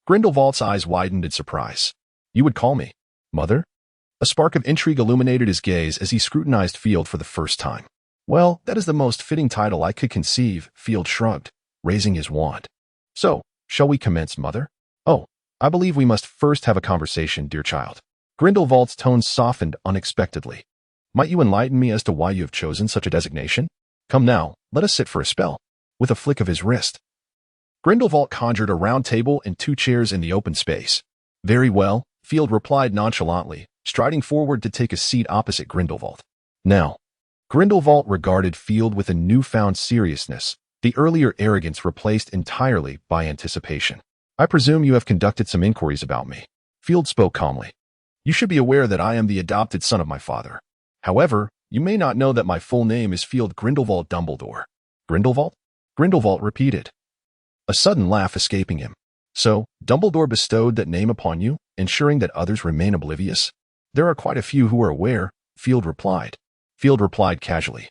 Grindelwald's eyes widened in surprise. "You would call me Mother?" A spark of intrigue illuminated his gaze as he scrutinized Field for the first time. "Well, that is the most fitting title I could conceive," Field shrugged, raising his wand. "So, shall we commence, Mother?" "Oh, I believe we must first have a conversation, dear child." Grindelwald's tone softened unexpectedly. "Might you enlighten me as to why you have chosen such a designation? Come now, let us sit for a spell." With a flick of his wrist, Grindelwald conjured a round table and 2 chairs in the open space. "Very well," Field replied nonchalantly, striding forward to take a seat opposite Grindelwald. "Now," Grindelwald regarded Field with a newfound seriousness, the earlier arrogance replaced entirely by anticipation. I presume you have conducted some inquiries about me. Field spoke calmly. You should be aware that I am the adopted son of my father. However, you may not know that my full name is Field Grindlevald Dumbledore. Grindlevald? Grindlevald repeated, a sudden laugh escaping him. So, Dumbledore bestowed that name upon you, ensuring that others remain oblivious? There are quite a few who are aware, Field replied. Field replied casually.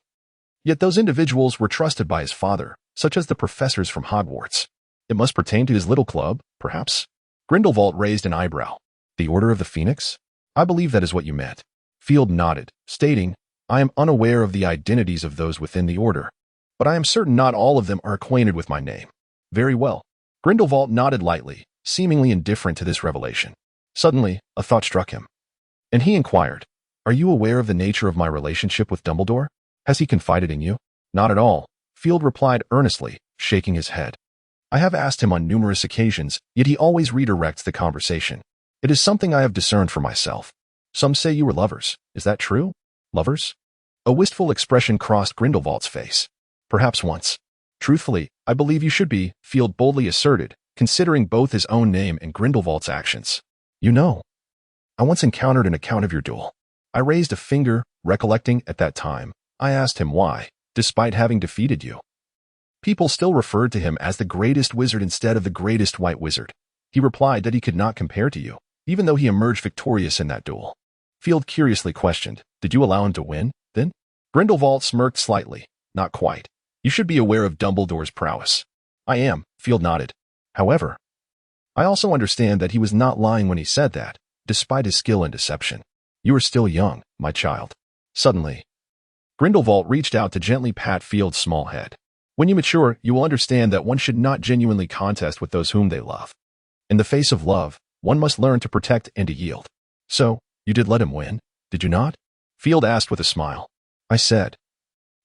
Yet those individuals were trusted by his father, such as the professors from Hogwarts. It must pertain to his little club, perhaps? Grindelwald raised an eyebrow. The Order of the Phoenix? I believe that is what you meant. Field nodded, stating, I am unaware of the identities of those within the Order, but I am certain not all of them are acquainted with my name. Very well. Grindelwald nodded lightly, seemingly indifferent to this revelation. Suddenly, a thought struck him. And he inquired, are you aware of the nature of my relationship with Dumbledore? Has he confided in you? Not at all, Field replied earnestly, shaking his head. I have asked him on numerous occasions, yet he always redirects the conversation. It is something I have discerned for myself. Some say you were lovers. Is that true? Lovers? A wistful expression crossed Grindelwald's face. Perhaps once. Truthfully, I believe you should be, Field boldly asserted, considering both his own name and Grindelwald's actions. You know, I once encountered an account of your duel. I raised a finger, recollecting at that time. I asked him why, despite having defeated you. People still referred to him as the greatest wizard instead of the greatest white wizard. He replied that he could not compare to you, even though he emerged victorious in that duel. Field curiously questioned, did you allow him to win, then? Grindelwald smirked slightly. Not quite. You should be aware of Dumbledore's prowess. I am, Field nodded. However, I also understand that he was not lying when he said that, despite his skill in deception. You are still young, my child. Suddenly, Grindelwald reached out to gently pat Field's small head. When you mature, you will understand that one should not genuinely contest with those whom they love. In the face of love, one must learn to protect and to yield. So, you did let him win, did you not? Field asked with a smile. I said.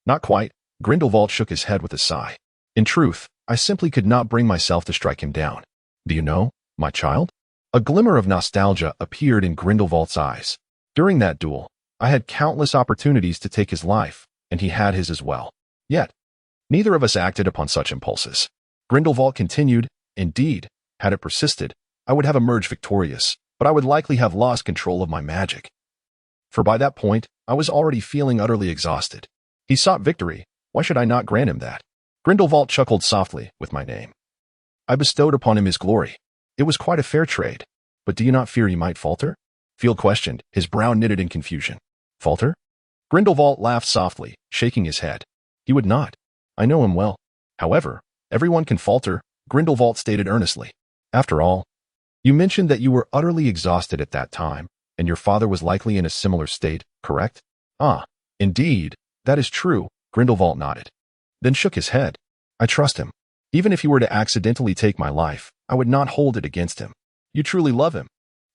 Not quite. Grindelwald shook his head with a sigh. In truth, I simply could not bring myself to strike him down. Do you know, my child? A glimmer of nostalgia appeared in Grindelwald's eyes. During that duel, I had countless opportunities to take his life, and he had his as well. Yet, neither of us acted upon such impulses. Grindelwald continued, indeed, had it persisted, I would have emerged victorious, but I would likely have lost control of my magic. For by that point, I was already feeling utterly exhausted. He sought victory. Why should I not grant him that? Grindelwald chuckled softly with my name. I bestowed upon him his glory. It was quite a fair trade. But do you not fear he might falter? Field questioned, his brow knitted in confusion. Falter? Grindelwald laughed softly, shaking his head. He would not. I know him well. However, everyone can falter, Grindelwald stated earnestly. After all, you mentioned that you were utterly exhausted at that time, and your father was likely in a similar state, correct? Ah, indeed, that is true, Grindelwald nodded. Then shook his head. I trust him. Even if he were to accidentally take my life, I would not hold it against him. You truly love him.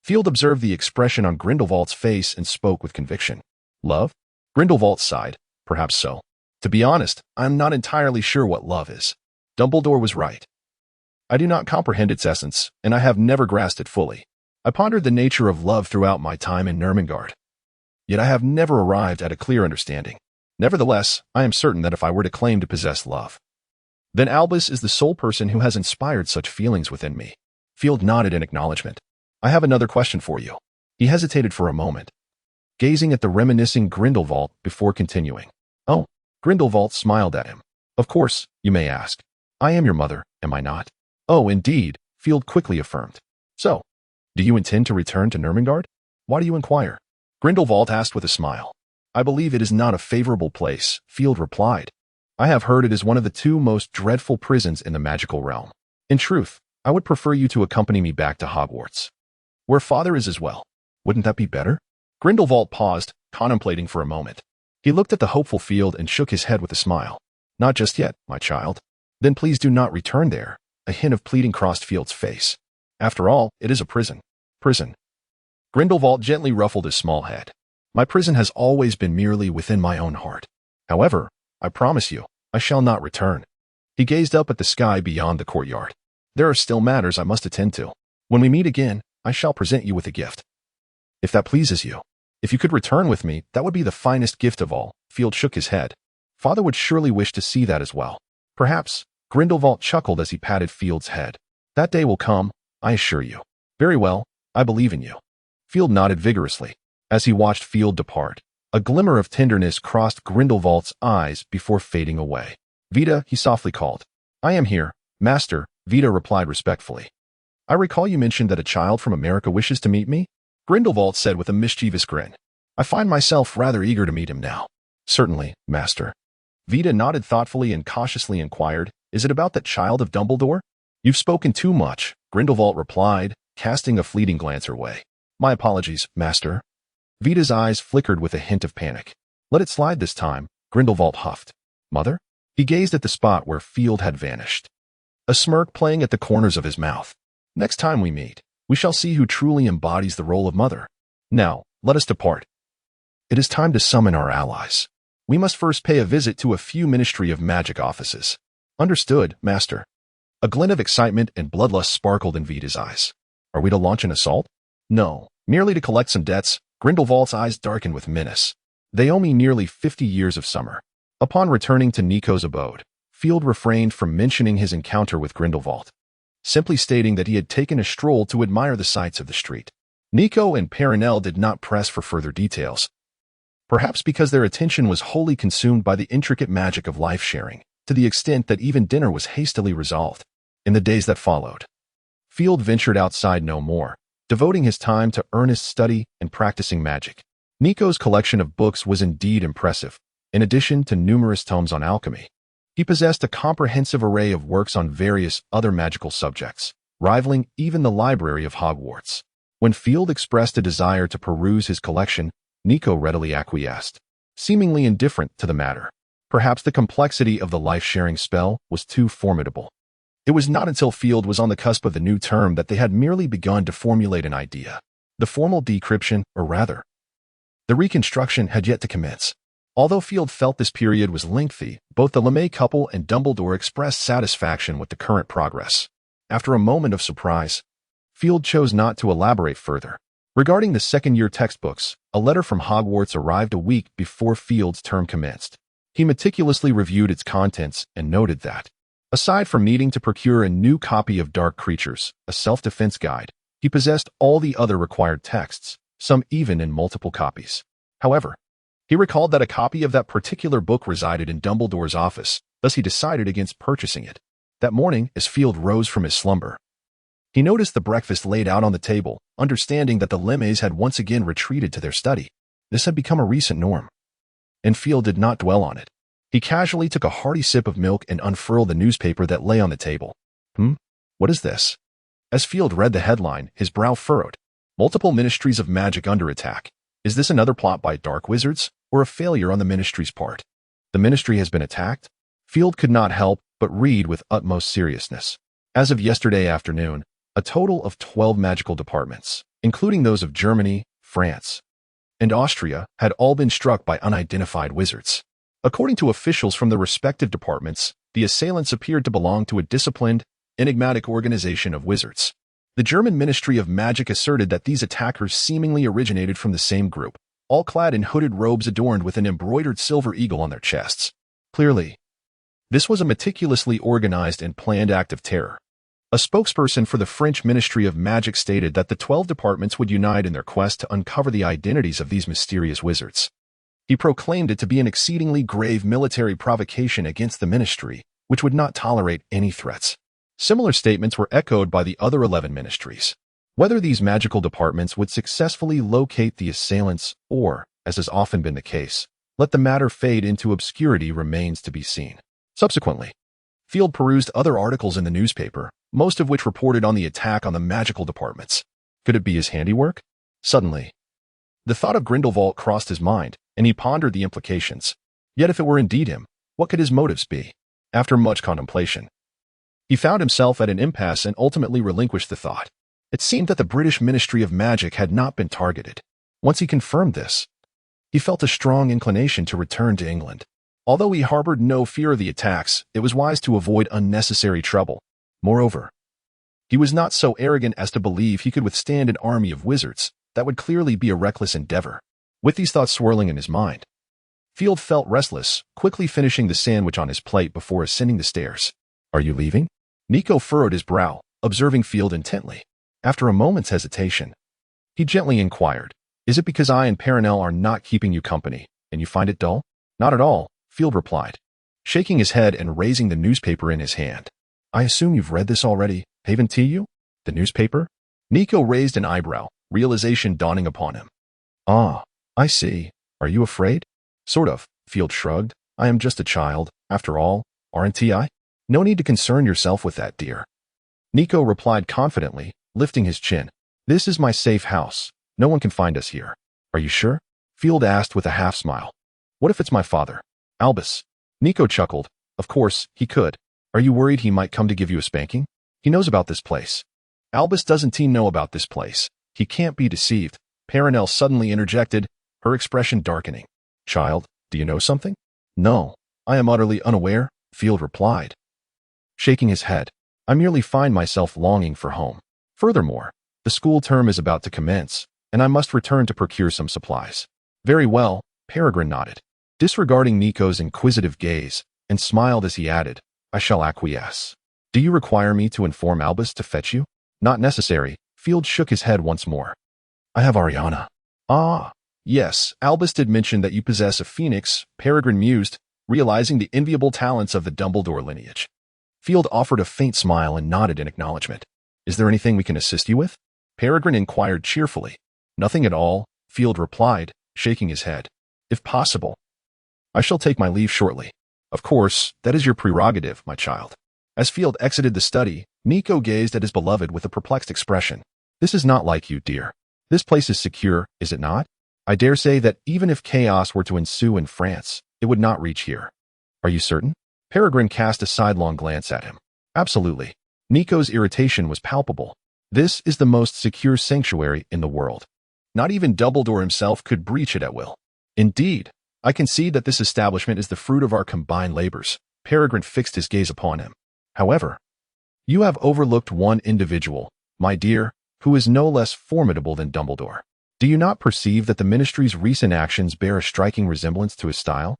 Field observed the expression on Grindelwald's face and spoke with conviction. Love? Grindelwald sighed. Perhaps so. To be honest, I am not entirely sure what love is. Dumbledore was right. I do not comprehend its essence, and I have never grasped it fully. I pondered the nature of love throughout my time in Nurmengard. Yet I have never arrived at a clear understanding. Nevertheless, I am certain that if I were to claim to possess love, then Albus is the sole person who has inspired such feelings within me. Field nodded in acknowledgement. I have another question for you. He hesitated for a moment, gazing at the reminiscing Grindelwald before continuing. Oh, Grindelwald smiled at him. Of course, you may ask. I am your mother, am I not? Oh, indeed, Field quickly affirmed. So, do you intend to return to Nurmengard? Why do you inquire? Grindelwald asked with a smile. I believe it is not a favorable place, Field replied. I have heard it is one of the two most dreadful prisons in the magical realm. In truth, I would prefer you to accompany me back to Hogwarts, where father is as well. Wouldn't that be better? Grindelwald paused, contemplating for a moment. He looked at the hopeful Field and shook his head with a smile. Not just yet, my child. Then please do not return there. A hint of pleading crossed Field's face. After all, it is a prison. Prison. Grindelwald gently ruffled his small head. My prison has always been merely within my own heart. However, I promise you, I shall not return. He gazed up at the sky beyond the courtyard. There are still matters I must attend to. When we meet again, I shall present you with a gift. If that pleases you. If you could return with me, that would be the finest gift of all. Field shook his head. Father would surely wish to see that as well. Perhaps, Grindlevald chuckled as he patted Field's head. That day will come, I assure you. Very well, I believe in you. Field nodded vigorously. As he watched Field depart, a glimmer of tenderness crossed Grindelwald's eyes before fading away. Vita, he softly called. I am here, Master, Vita replied respectfully. I recall you mentioned that a child from America wishes to meet me? Grindelwald said with a mischievous grin. I find myself rather eager to meet him now. Certainly, Master. Vita nodded thoughtfully and cautiously inquired, Is it about that child of Dumbledore? You've spoken too much, Grindelwald replied, casting a fleeting glance her way. My apologies, Master. Vita's eyes flickered with a hint of panic. Let it slide this time, Grindelwald huffed. Mother? He gazed at the spot where Field had vanished, a smirk playing at the corners of his mouth. Next time we meet, we shall see who truly embodies the role of mother. Now, let us depart. It is time to summon our allies. We must first pay a visit to a few Ministry of Magic offices. Understood, Master. A glint of excitement and bloodlust sparkled in Vita's eyes. Are we to launch an assault? No, merely to collect some debts. Grindelwald's eyes darkened with menace. They owe me nearly 50 years of summer. Upon returning to Nico's abode, Field refrained from mentioning his encounter with Grindlevald, simply stating that he had taken a stroll to admire the sights of the street. Nico and Perenelle did not press for further details, perhaps because their attention was wholly consumed by the intricate magic of life-sharing, to the extent that even dinner was hastily resolved. In the days that followed, Field ventured outside no more, devoting his time to earnest study and practicing magic. Nico's collection of books was indeed impressive. In addition to numerous tomes on alchemy, he possessed a comprehensive array of works on various other magical subjects, rivaling even the library of Hogwarts. When Field expressed a desire to peruse his collection, Nico readily acquiesced, seemingly indifferent to the matter. Perhaps the complexity of the life-sharing spell was too formidable. It was not until Field was on the cusp of the new term that they had merely begun to formulate an idea. The formal decryption, or rather, the reconstruction, had yet to commence. Although Field felt this period was lengthy, both the LeMay couple and Dumbledore expressed satisfaction with the current progress. After a moment of surprise, Field chose not to elaborate further. Regarding the second-year textbooks, a letter from Hogwarts arrived a week before Field's term commenced. He meticulously reviewed its contents and noted that, aside from needing to procure a new copy of Dark Creatures, a self-defense guide, he possessed all the other required texts, some even in multiple copies. However, he recalled that a copy of that particular book resided in Dumbledore's office, thus he decided against purchasing it. That morning, as Field rose from his slumber, he noticed the breakfast laid out on the table, understanding that the LeMays had once again retreated to their study. This had become a recent norm, and Field did not dwell on it. He casually took a hearty sip of milk and unfurled the newspaper that lay on the table. What is this? As Field read the headline, his brow furrowed. Multiple ministries of magic under attack. Is this another plot by dark wizards, or a failure on the ministry's part? The ministry has been attacked? Field could not help but read with utmost seriousness. As of yesterday afternoon, a total of 12 magical departments, including those of Germany, France, and Austria, had all been struck by unidentified wizards. According to officials from the respective departments, the assailants appeared to belong to a disciplined, enigmatic organization of wizards. The German Ministry of Magic asserted that these attackers seemingly originated from the same group, all clad in hooded robes adorned with an embroidered silver eagle on their chests. Clearly, this was a meticulously organized and planned act of terror. A spokesperson for the French Ministry of Magic stated that the 12 departments would unite in their quest to uncover the identities of these mysterious wizards. He proclaimed it to be an exceedingly grave military provocation against the ministry, which would not tolerate any threats. Similar statements were echoed by the other 11 ministries. Whether these magical departments would successfully locate the assailants or, as has often been the case, let the matter fade into obscurity remains to be seen. Subsequently, Field perused other articles in the newspaper, most of which reported on the attack on the magical departments. Could it be his handiwork? Suddenly, the thought of Grindelwald crossed his mind, and he pondered the implications. Yet if it were indeed him, what could his motives be? After much contemplation, he found himself at an impasse and ultimately relinquished the thought. It seemed that the British Ministry of Magic had not been targeted. Once he confirmed this, he felt a strong inclination to return to England. Although he harbored no fear of the attacks, it was wise to avoid unnecessary trouble. Moreover, he was not so arrogant as to believe he could withstand an army of wizards. That would clearly be a reckless endeavor. With these thoughts swirling in his mind, Field felt restless, quickly finishing the sandwich on his plate before ascending the stairs. Are you leaving? Nico furrowed his brow, observing Field intently. After a moment's hesitation, he gently inquired, Is it because I and Perenelle are not keeping you company, and you find it dull? Not at all, Field replied, shaking his head and raising the newspaper in his hand. I assume you've read this already, haven't you? The newspaper? Nico raised an eyebrow, realization dawning upon him. Ah, I see. Are you afraid? Sort of, Field shrugged. I am just a child, after all, aren't I? No need to concern yourself with that, dear. Nico replied confidently, lifting his chin. This is my safe house. No one can find us here. Are you sure? Field asked with a half-smile. What if it's my father? Albus. Nico chuckled. Of course, he could. Are you worried he might come to give you a spanking? He knows about this place. Albus doesn't know about this place. He can't be deceived. Perenelle suddenly interjected, her expression darkening. Child, do you know something? No, I am utterly unaware, Field replied, shaking his head. I merely find myself longing for home. Furthermore, the school term is about to commence, and I must return to procure some supplies. Very well, Peregrine nodded, disregarding Nico's inquisitive gaze, and smiled as he added, I shall acquiesce. Do you require me to inform Albus to fetch you? Not necessary, Field shook his head once more. I have Ariana. Ah, yes, Albus did mention that you possess a phoenix, Peregrine mused, realizing the enviable talents of the Dumbledore lineage. Field offered a faint smile and nodded in acknowledgement. Is there anything we can assist you with? Peregrine inquired cheerfully. Nothing at all, Field replied, shaking his head. If possible, I shall take my leave shortly. Of course, that is your prerogative, my child. As Field exited the study, Nico gazed at his beloved with a perplexed expression. This is not like you, dear. This place is secure, is it not? I dare say that even if chaos were to ensue in France, it would not reach here. Are you certain? Peregrine cast a sidelong glance at him. Absolutely. Nico's irritation was palpable. This is the most secure sanctuary in the world. Not even Dumbledore himself could breach it at will. Indeed, I concede that this establishment is the fruit of our combined labors. Peregrine fixed his gaze upon him. However, you have overlooked one individual, my dear, who is no less formidable than Dumbledore. Do you not perceive that the Ministry's recent actions bear a striking resemblance to his style?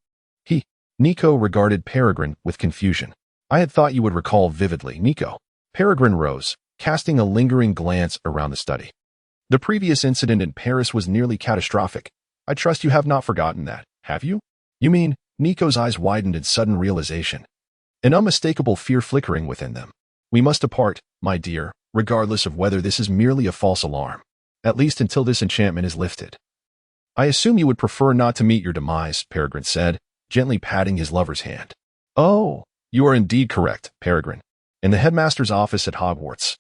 Nico regarded Peregrine with confusion. I had thought you would recall vividly, Nico. Peregrine rose, casting a lingering glance around the study. The previous incident in Paris was nearly catastrophic. I trust you have not forgotten that, have you? You mean? Nico's eyes widened in sudden realization, an unmistakable fear flickering within them. We must depart, my dear, regardless of whether this is merely a false alarm, at least until this enchantment is lifted. I assume you would prefer not to meet your demise, Peregrine said, gently patting his lover's hand. Oh, you are indeed correct, Peregrine. In the headmaster's office at Hogwarts.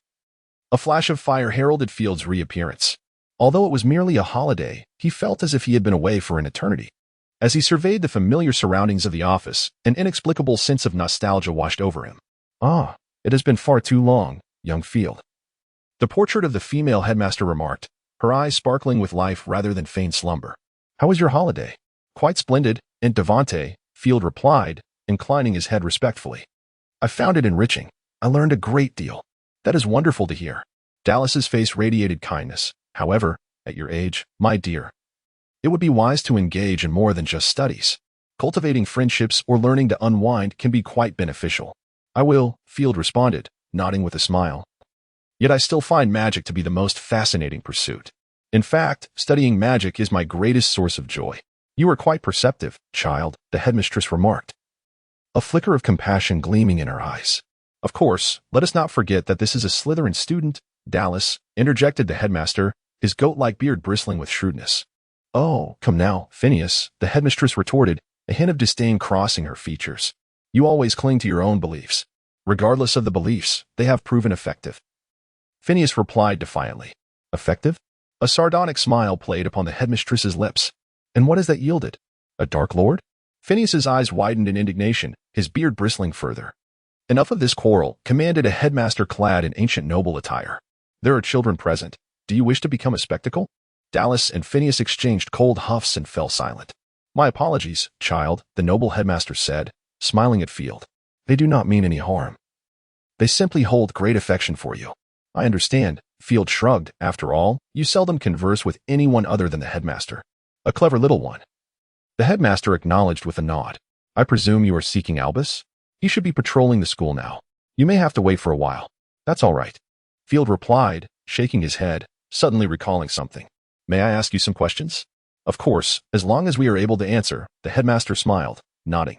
A flash of fire heralded Field's reappearance. Although it was merely a holiday, he felt as if he had been away for an eternity. As he surveyed the familiar surroundings of the office, an inexplicable sense of nostalgia washed over him. Ah, it has been far too long, young Field. The portrait of the female headmaster remarked, her eyes sparkling with life rather than feigned slumber. How was your holiday? Quite splendid, and Devante, Field replied, inclining his head respectfully. I found it enriching. I learned a great deal. That is wonderful to hear. Dallas's face radiated kindness. However, at your age, my dear, it would be wise to engage in more than just studies. Cultivating friendships or learning to unwind can be quite beneficial. I will, Field responded, nodding with a smile. Yet I still find magic to be the most fascinating pursuit. In fact, studying magic is my greatest source of joy. You are quite perceptive, child, the headmistress remarked, a flicker of compassion gleaming in her eyes. Of course, let us not forget that this is a Slytherin student, Dallas, interjected the headmaster, his goat-like beard bristling with shrewdness. Oh, come now, Phineas, the headmistress retorted, a hint of disdain crossing her features. You always cling to your own beliefs. Regardless of the beliefs, they have proven effective. Phineas replied defiantly. Effective? A sardonic smile played upon the headmistress's lips. And what has that yielded? A Dark Lord? Phineas's eyes widened in indignation, his beard bristling further. Enough of this quarrel, commanded a headmaster clad in ancient noble attire. There are children present. Do you wish to become a spectacle? Dallas and Phineas exchanged cold huffs and fell silent. My apologies, child, the noble headmaster said, smiling at Field. They do not mean any harm. They simply hold great affection for you. I understand, Field shrugged. After all, you seldom converse with anyone other than the headmaster. A clever little one. The headmaster acknowledged with a nod. I presume you are seeking Albus? He should be patrolling the school now. You may have to wait for a while. That's all right. Field replied, shaking his head, suddenly recalling something. May I ask you some questions? Of course, as long as we are able to answer, the headmaster smiled, nodding.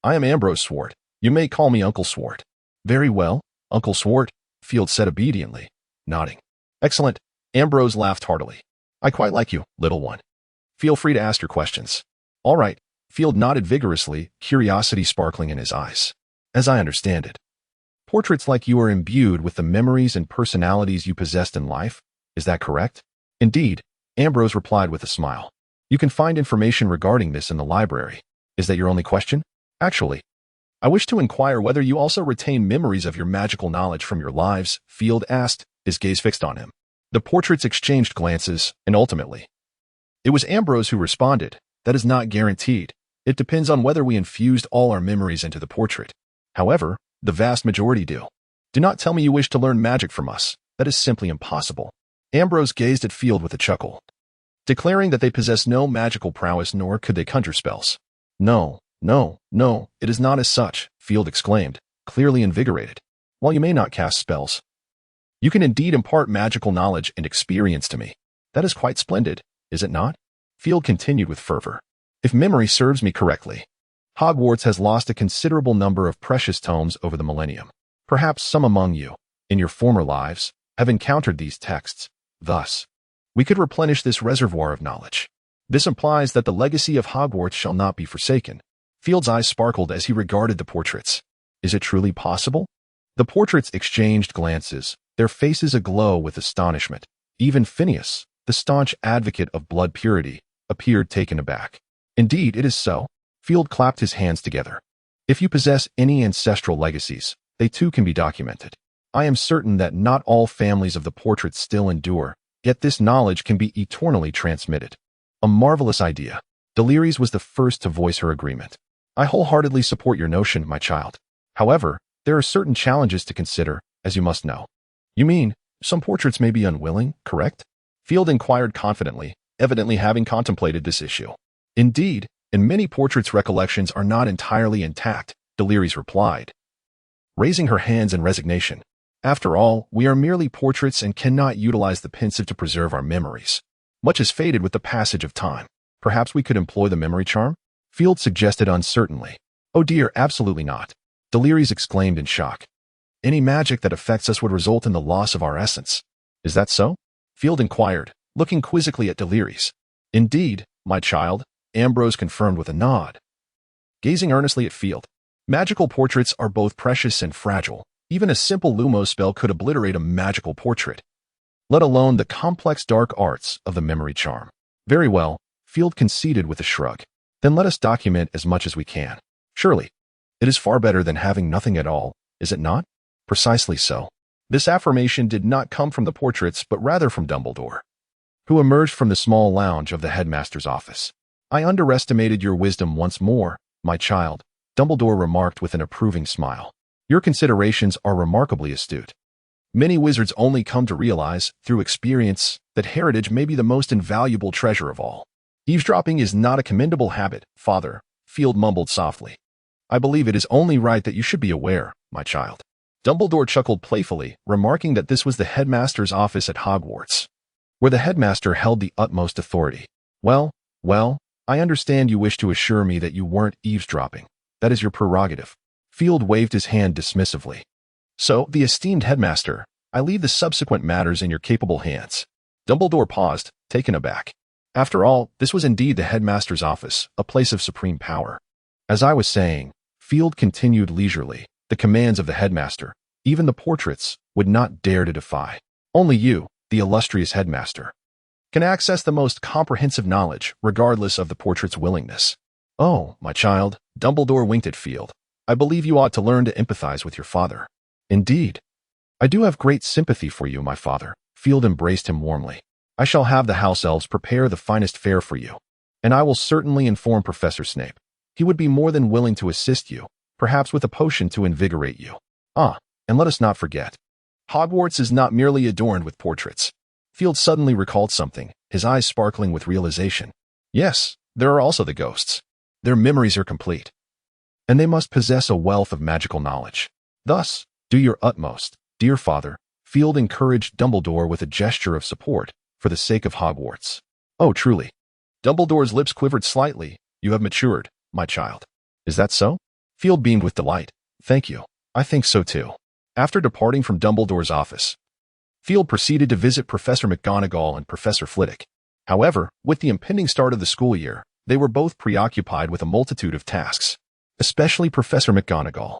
I am Ambrose Swart. You may call me Uncle Swart. Very well, Uncle Swart, Field said obediently, nodding. Excellent. Ambrose laughed heartily. I quite like you, little one. Feel free to ask your questions. All right. Field nodded vigorously, curiosity sparkling in his eyes. As I understand it, portraits like you are imbued with the memories and personalities you possessed in life. Is that correct? Indeed, Ambrose replied with a smile. You can find information regarding this in the library. Is that your only question? Actually, I wish to inquire whether you also retain memories of your magical knowledge from your lives, Field asked, his gaze fixed on him. The portraits exchanged glances, and ultimately, it was Ambrose who responded. That is not guaranteed. It depends on whether we infused all our memories into the portrait. However, the vast majority do. Do not tell me you wish to learn magic from us. That is simply impossible. Ambrose gazed at Field with a chuckle, declaring that they possess no magical prowess nor could they conjure spells. No, it is not as such, Field exclaimed, clearly invigorated. While you may not cast spells, you can indeed impart magical knowledge and experience to me. That is quite splendid, is it not? Field continued with fervor. If memory serves me correctly, Hogwarts has lost a considerable number of precious tomes over the millennium. Perhaps some among you, in your former lives, have encountered these texts. Thus, we could replenish this reservoir of knowledge. This implies that the legacy of Hogwarts shall not be forsaken. Field's eyes sparkled as he regarded the portraits. Is it truly possible? The portraits exchanged glances, their faces aglow with astonishment. Even Phineas, the staunch advocate of blood purity, appeared taken aback. Indeed, it is so. Field clapped his hands together. If you possess any ancestral legacies, they too can be documented. I am certain that not all families of the portraits still endure, yet this knowledge can be eternally transmitted. A marvelous idea. Delacours was the first to voice her agreement. I wholeheartedly support your notion, my child. However, there are certain challenges to consider, as you must know. You mean, some portraits may be unwilling, correct? Field inquired confidently, evidently having contemplated this issue. Indeed, in many portraits recollections are not entirely intact, Delacours replied, raising her hands in resignation. After all, we are merely portraits and cannot utilize the pensive to preserve our memories. Much has faded with the passage of time. Perhaps we could employ the memory charm? Field suggested uncertainly. Oh dear, absolutely not. Delacours exclaimed in shock. Any magic that affects us would result in the loss of our essence. Is that so? Field inquired, looking quizzically at Delacours. Indeed, my child, Ambrose confirmed with a nod. Gazing earnestly at Field. Magical portraits are both precious and fragile. Even a simple Lumos spell could obliterate a magical portrait, let alone the complex dark arts of the memory charm. Very well, Field conceded with a shrug. Then let us document as much as we can. Surely, it is far better than having nothing at all, is it not? Precisely so. This affirmation did not come from the portraits, but rather from Dumbledore, who emerged from the small lounge of the headmaster's office. I underestimated your wisdom once more, my child, Dumbledore remarked with an approving smile. Your considerations are remarkably astute. Many wizards only come to realize, through experience, that heritage may be the most invaluable treasure of all. Eavesdropping is not a commendable habit, Father, Field mumbled softly. I believe it is only right that you should be aware, my child. Dumbledore chuckled playfully, remarking that this was the headmaster's office at Hogwarts, where the headmaster held the utmost authority. Well, I understand you wish to assure me that you weren't eavesdropping. That is your prerogative. Field waved his hand dismissively. So, the esteemed headmaster, I leave the subsequent matters in your capable hands. Dumbledore paused, taken aback. After all, this was indeed the headmaster's office, a place of supreme power. As I was saying, Field continued leisurely, the commands of the headmaster, even the portraits, would not dare to defy. Only you, the illustrious headmaster, can access the most comprehensive knowledge, regardless of the portrait's willingness. Oh, my child, Dumbledore winked at Field. I believe you ought to learn to empathize with your father. Indeed. I do have great sympathy for you, my father. Field embraced him warmly. I shall have the house elves prepare the finest fare for you, and I will certainly inform Professor Snape. He would be more than willing to assist you, perhaps with a potion to invigorate you. And let us not forget, Hogwarts is not merely adorned with portraits. Field suddenly recalled something, his eyes sparkling with realization. Yes, There are also the ghosts. Their memories are complete, and they must possess a wealth of magical knowledge. Thus, do your utmost, dear father, Field encouraged Dumbledore with a gesture of support, for the sake of Hogwarts. Oh, truly. Dumbledore's lips quivered slightly. You have matured, my child. Is that so? Field beamed with delight. Thank you. I think so too. After departing from Dumbledore's office, Field proceeded to visit Professor McGonagall and Professor Flitwick. However, with the impending start of the school year, they were both preoccupied with a multitude of tasks, especially Professor McGonagall.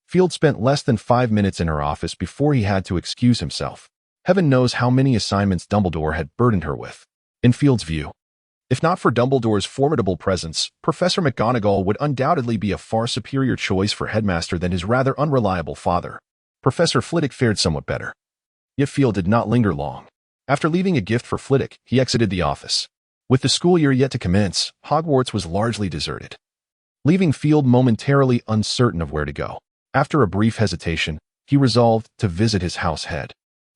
Field spent less than 5 minutes in her office before he had to excuse himself. Heaven knows how many assignments Dumbledore had burdened her with. In Field's view, if not for Dumbledore's formidable presence, Professor McGonagall would undoubtedly be a far superior choice for headmaster than his rather unreliable father. Professor Flitwick fared somewhat better. Yet Field did not linger long. After leaving a gift for Flitwick, he exited the office. With the school year yet to commence, Hogwarts was largely deserted, leaving Field momentarily uncertain of where to go. After a brief hesitation, he resolved to visit his house head.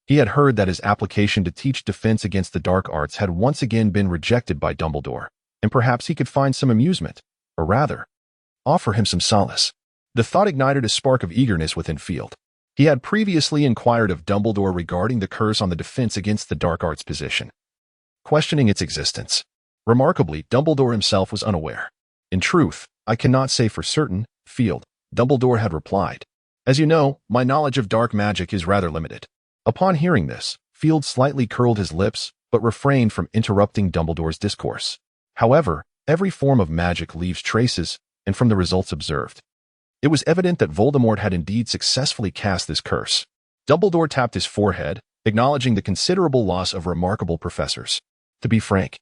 He had heard that his application to teach defense against the dark arts had once again been rejected by Dumbledore, and perhaps he could find some amusement, or rather, offer him some solace. The thought ignited a spark of eagerness within Field. He had previously inquired of Dumbledore regarding the curse on the defense against the dark arts position, questioning its existence. Remarkably, Dumbledore himself was unaware. In truth, I cannot say for certain, Field, Dumbledore had replied. As you know, my knowledge of dark magic is rather limited. Upon hearing this, Field slightly curled his lips, but refrained from interrupting Dumbledore's discourse. However, every form of magic leaves traces, and from the results observed, it was evident that Voldemort had indeed successfully cast this curse. Dumbledore tapped his forehead, acknowledging the considerable loss of remarkable professors. To be frank,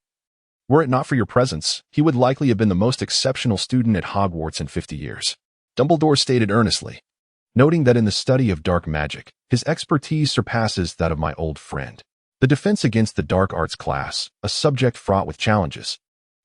were it not for your presence, he would likely have been the most exceptional student at Hogwarts in 50 years. Dumbledore stated earnestly, noting that in the study of dark magic, his expertise surpasses that of my old friend. The defense against the dark arts class, a subject fraught with challenges,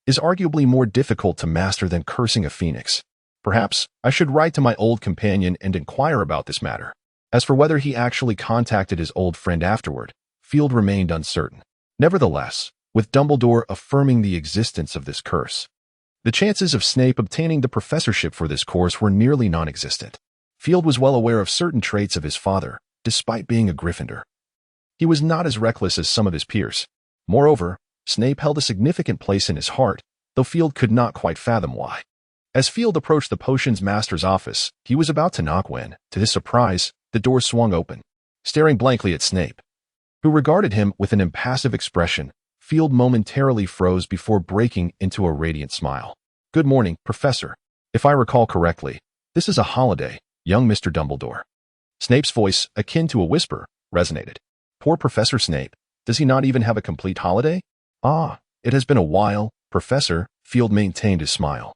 is arguably more difficult to master than cursing a phoenix. Perhaps I should write to my old companion and inquire about this matter. As for whether he actually contacted his old friend afterward, Field remained uncertain. Nevertheless, with Dumbledore affirming the existence of this curse, the chances of Snape obtaining the professorship for this course were nearly non-existent. Field was well aware of certain traits of his father, despite being a Gryffindor. He was not as reckless as some of his peers. Moreover, Snape held a significant place in his heart, though Field could not quite fathom why. As Field approached the potions master's office, he was about to knock when, to his surprise, the door swung open. Staring blankly at Snape, who regarded him with an impassive expression, Field momentarily froze before breaking into a radiant smile. Good morning, Professor. If I recall correctly, this is a holiday, young Mr. Dumbledore. Snape's voice, akin to a whisper, resonated. Poor Professor Snape. Does he not even have a complete holiday? Ah, it has been a while, Professor. Field maintained his smile,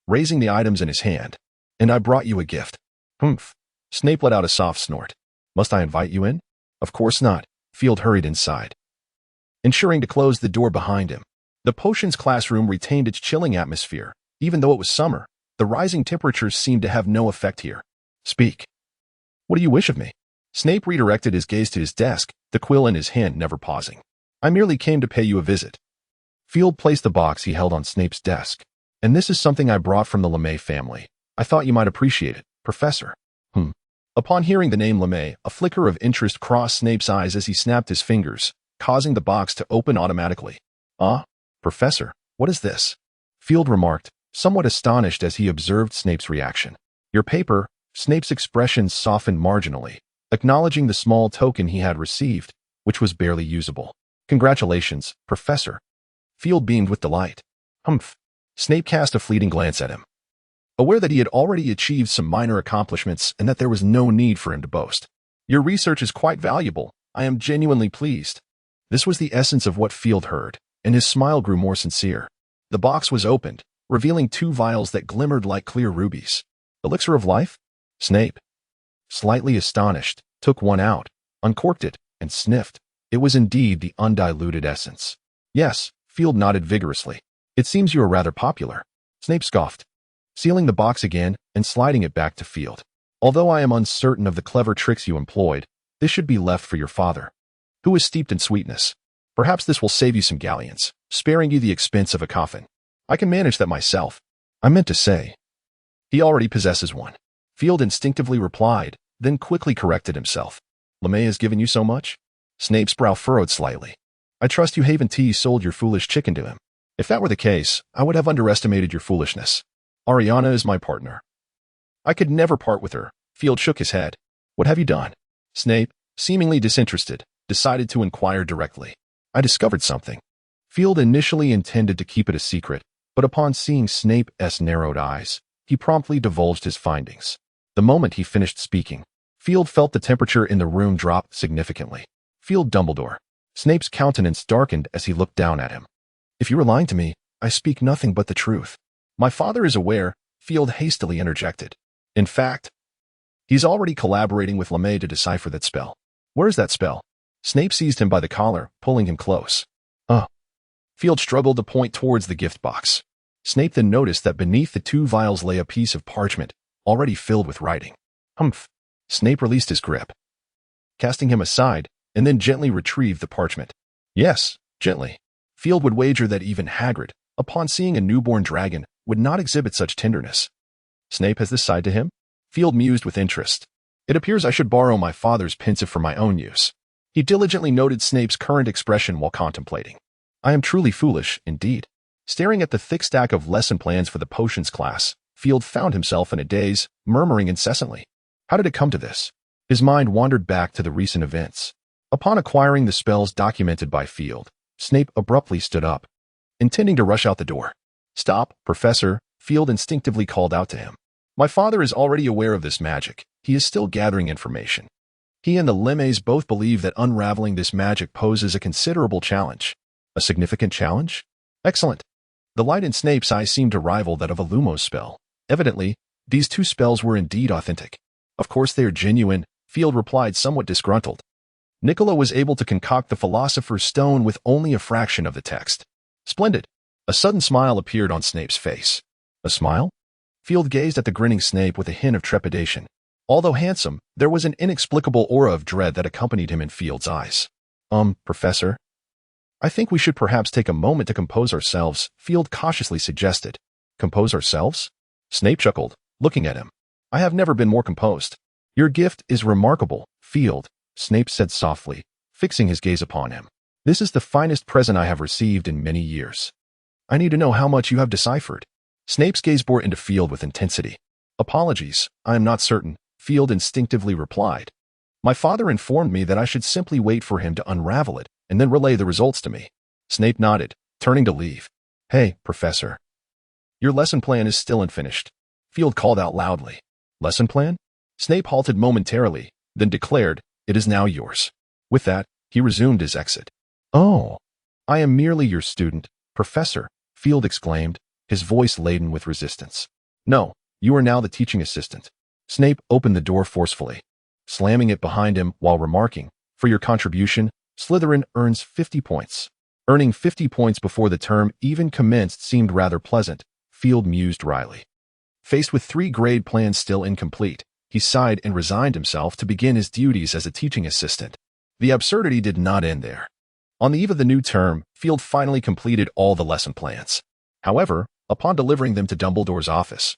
raising the items in his hand. And I brought you a gift. Humph. Snape let out a soft snort. Must I invite you in? Of course not. Field hurried inside, ensuring to close the door behind him. The potions classroom retained its chilling atmosphere. Even though it was summer, the rising temperatures seemed to have no effect here. Speak. What do you wish of me? Snape redirected his gaze to his desk, the quill in his hand never pausing. I merely came to pay you a visit. Field placed the box he held on Snape's desk. And this is something I brought from the LeMay family. I thought you might appreciate it, Professor. Upon hearing the name LeMay, a flicker of interest crossed Snape's eyes as he snapped his fingers, causing the box to open automatically. Ah, Professor, what is this? Field remarked, somewhat astonished as he observed Snape's reaction. Your paper. Snape's expression softened marginally, acknowledging the small token he had received, which was barely usable. Congratulations, Professor. Field beamed with delight. Humph. Snape cast a fleeting glance at him, aware that he had already achieved some minor accomplishments and that there was no need for him to boast. Your research is quite valuable. I am genuinely pleased. This was the essence of what Field heard, and his smile grew more sincere. The box was opened, revealing 2 vials that glimmered like clear rubies. Elixir of life? Snape, slightly astonished, took one out, uncorked it, and sniffed. It was indeed the undiluted essence. Yes, Field nodded vigorously. It seems you are rather popular. Snape scoffed, sealing the box again and sliding it back to Field. Although I am uncertain of the clever tricks you employed, this should be left for your father, who is steeped in sweetness. Perhaps this will save you some galleons, sparing you the expense of a coffin. I can manage that myself. I meant to say, he already possesses one. Field instinctively replied, then quickly corrected himself. LeMay has given you so much? Snape's brow furrowed slightly. I trust you Haven T sold your foolish chicken to him. If that were the case, I would have underestimated your foolishness. Ariana is my partner. I could never part with her. Field shook his head. What have you done? Snape, seemingly disinterested, decided to inquire directly. I discovered something. Field initially intended to keep it a secret, but upon seeing Snape's narrowed eyes, he promptly divulged his findings. The moment he finished speaking, Field felt the temperature in the room drop significantly. Field Dumbledore. Snape's countenance darkened as he looked down at him. If you are lying to me, I speak nothing but the truth. My father is aware, Field hastily interjected. In fact, he's already collaborating with LeMay to decipher that spell. Where is that spell? Snape seized him by the collar, pulling him close. Field struggled to point towards the gift box. Snape then noticed that beneath the 2 vials lay a piece of parchment, already filled with writing. Humph. Snape released his grip, casting him aside, and then gently retrieved the parchment. Yes, gently. Field would wager that even Hagrid, upon seeing a newborn dragon, would not exhibit such tenderness. Snape has this side to him? Field mused with interest. It appears I should borrow my father's pensive for my own use. He diligently noted Snape's current expression while contemplating. I am truly foolish, indeed. Staring at the thick stack of lesson plans for the potions class, Field found himself in a daze, murmuring incessantly. How did it come to this? His mind wandered back to the recent events. Upon acquiring the spells documented by Field, Snape abruptly stood up, intending to rush out the door. Stop, Professor, Field instinctively called out to him. My father is already aware of this magic. He is still gathering information. He and the Lemays both believe that unraveling this magic poses a considerable challenge. A significant challenge? Excellent. The light in Snape's eyes seemed to rival that of a Lumos spell. Evidently, these 2 spells were indeed authentic. Of course they are genuine, Field replied somewhat disgruntled. Nicola was able to concoct the Philosopher's Stone with only a fraction of the text. Splendid. A sudden smile appeared on Snape's face. A smile? Field gazed at the grinning Snape with a hint of trepidation. Although handsome, there was an inexplicable aura of dread that accompanied him in Field's eyes. Professor? I think we should perhaps take a moment to compose ourselves, Field cautiously suggested. Compose ourselves? Snape chuckled, looking at him. I have never been more composed. Your gift is remarkable, Field, Snape said softly, fixing his gaze upon him. This is the finest present I have received in many years. I need to know how much you have deciphered. Snape's gaze bore into Field with intensity. Apologies, I am not certain, Field instinctively replied. My father informed me that I should simply wait for him to unravel it, and then relay the results to me. Snape nodded, turning to leave. Hey, Professor. Your lesson plan is still unfinished. Field called out loudly. Lesson plan? Snape halted momentarily, then declared, It is now yours. With that, he resumed his exit. Oh, I am merely your student, Professor, Field exclaimed, his voice laden with resistance. No, you are now the teaching assistant. Snape opened the door forcefully, slamming it behind him while remarking, For your contribution, Slytherin earns 50 points. Earning 50 points before the term even commenced seemed rather pleasant, Field mused wryly. Faced with 3 grade plans still incomplete, he sighed and resigned himself to begin his duties as a teaching assistant. The absurdity did not end there. On the eve of the new term, Field finally completed all the lesson plans. However, upon delivering them to Dumbledore's office,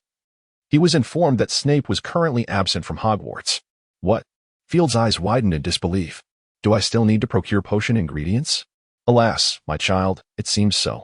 he was informed that Snape was currently absent from Hogwarts. What? Field's eyes widened in disbelief. Do I still need to procure potion ingredients? Alas, my child, it seems so.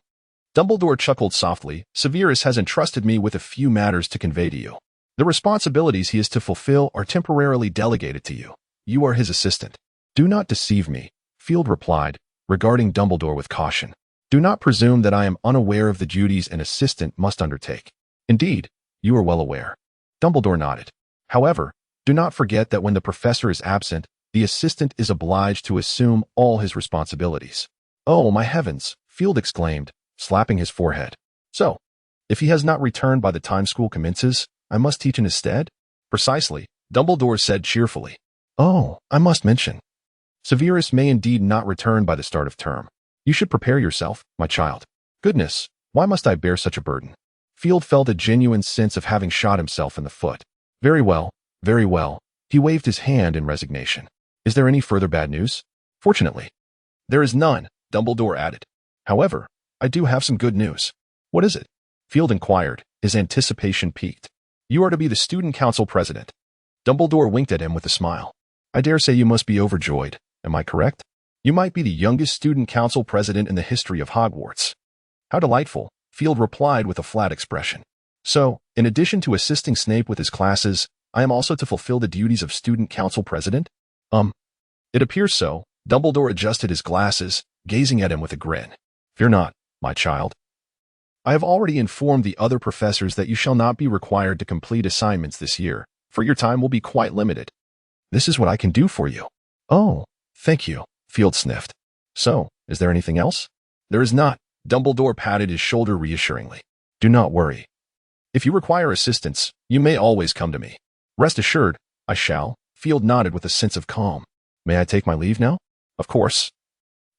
Dumbledore chuckled softly. Severus has entrusted me with a few matters to convey to you. The responsibilities he is to fulfill are temporarily delegated to you. You are his assistant. Do not deceive me, Field replied, regarding Dumbledore with caution. Do not presume that I am unaware of the duties an assistant must undertake. Indeed, you are well aware. Dumbledore nodded. However, do not forget that when the professor is absent, the assistant is obliged to assume all his responsibilities. Oh, my heavens, Field exclaimed, slapping his forehead. So, if he has not returned by the time school commences, I must teach in his stead? Precisely, Dumbledore said cheerfully. Oh, I must mention. Severus may indeed not return by the start of term. You should prepare yourself, my child. Goodness, why must I bear such a burden? Field felt a genuine sense of having shot himself in the foot. Very well, very well. He waved his hand in resignation. Is there any further bad news? Fortunately, there is none, Dumbledore added. However, I do have some good news. What is it? Field inquired, his anticipation piqued. You are to be the student council president. Dumbledore winked at him with a smile. I dare say you must be overjoyed. Am I correct? You might be the youngest student council president in the history of Hogwarts. How delightful, Field replied with a flat expression. So, in addition to assisting Snape with his classes, I am also to fulfill the duties of student council president? It appears so. Dumbledore adjusted his glasses, gazing at him with a grin. Fear not, my child. I have already informed the other professors that you shall not be required to complete assignments this year, for your time will be quite limited. This is what I can do for you. Oh, thank you, Field sniffed. So, is there anything else? There is not. Dumbledore patted his shoulder reassuringly. Do not worry. If you require assistance, you may always come to me. Rest assured, I shall. Field nodded with a sense of calm. May I take my leave now? Of course.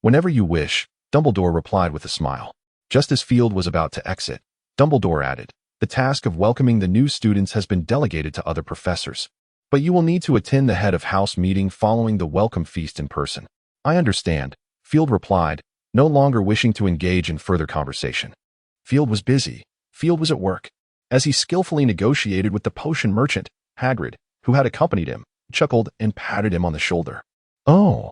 Whenever you wish, Dumbledore replied with a smile. Just as Field was about to exit, Dumbledore added, the task of welcoming the new students has been delegated to other professors. But you will need to attend the head of house meeting following the welcome feast in person. I understand, Field replied, no longer wishing to engage in further conversation. Field was busy. Field was at work. As he skillfully negotiated with the potion merchant, Hagrid, who had accompanied him, chuckled and patted him on the shoulder. Oh,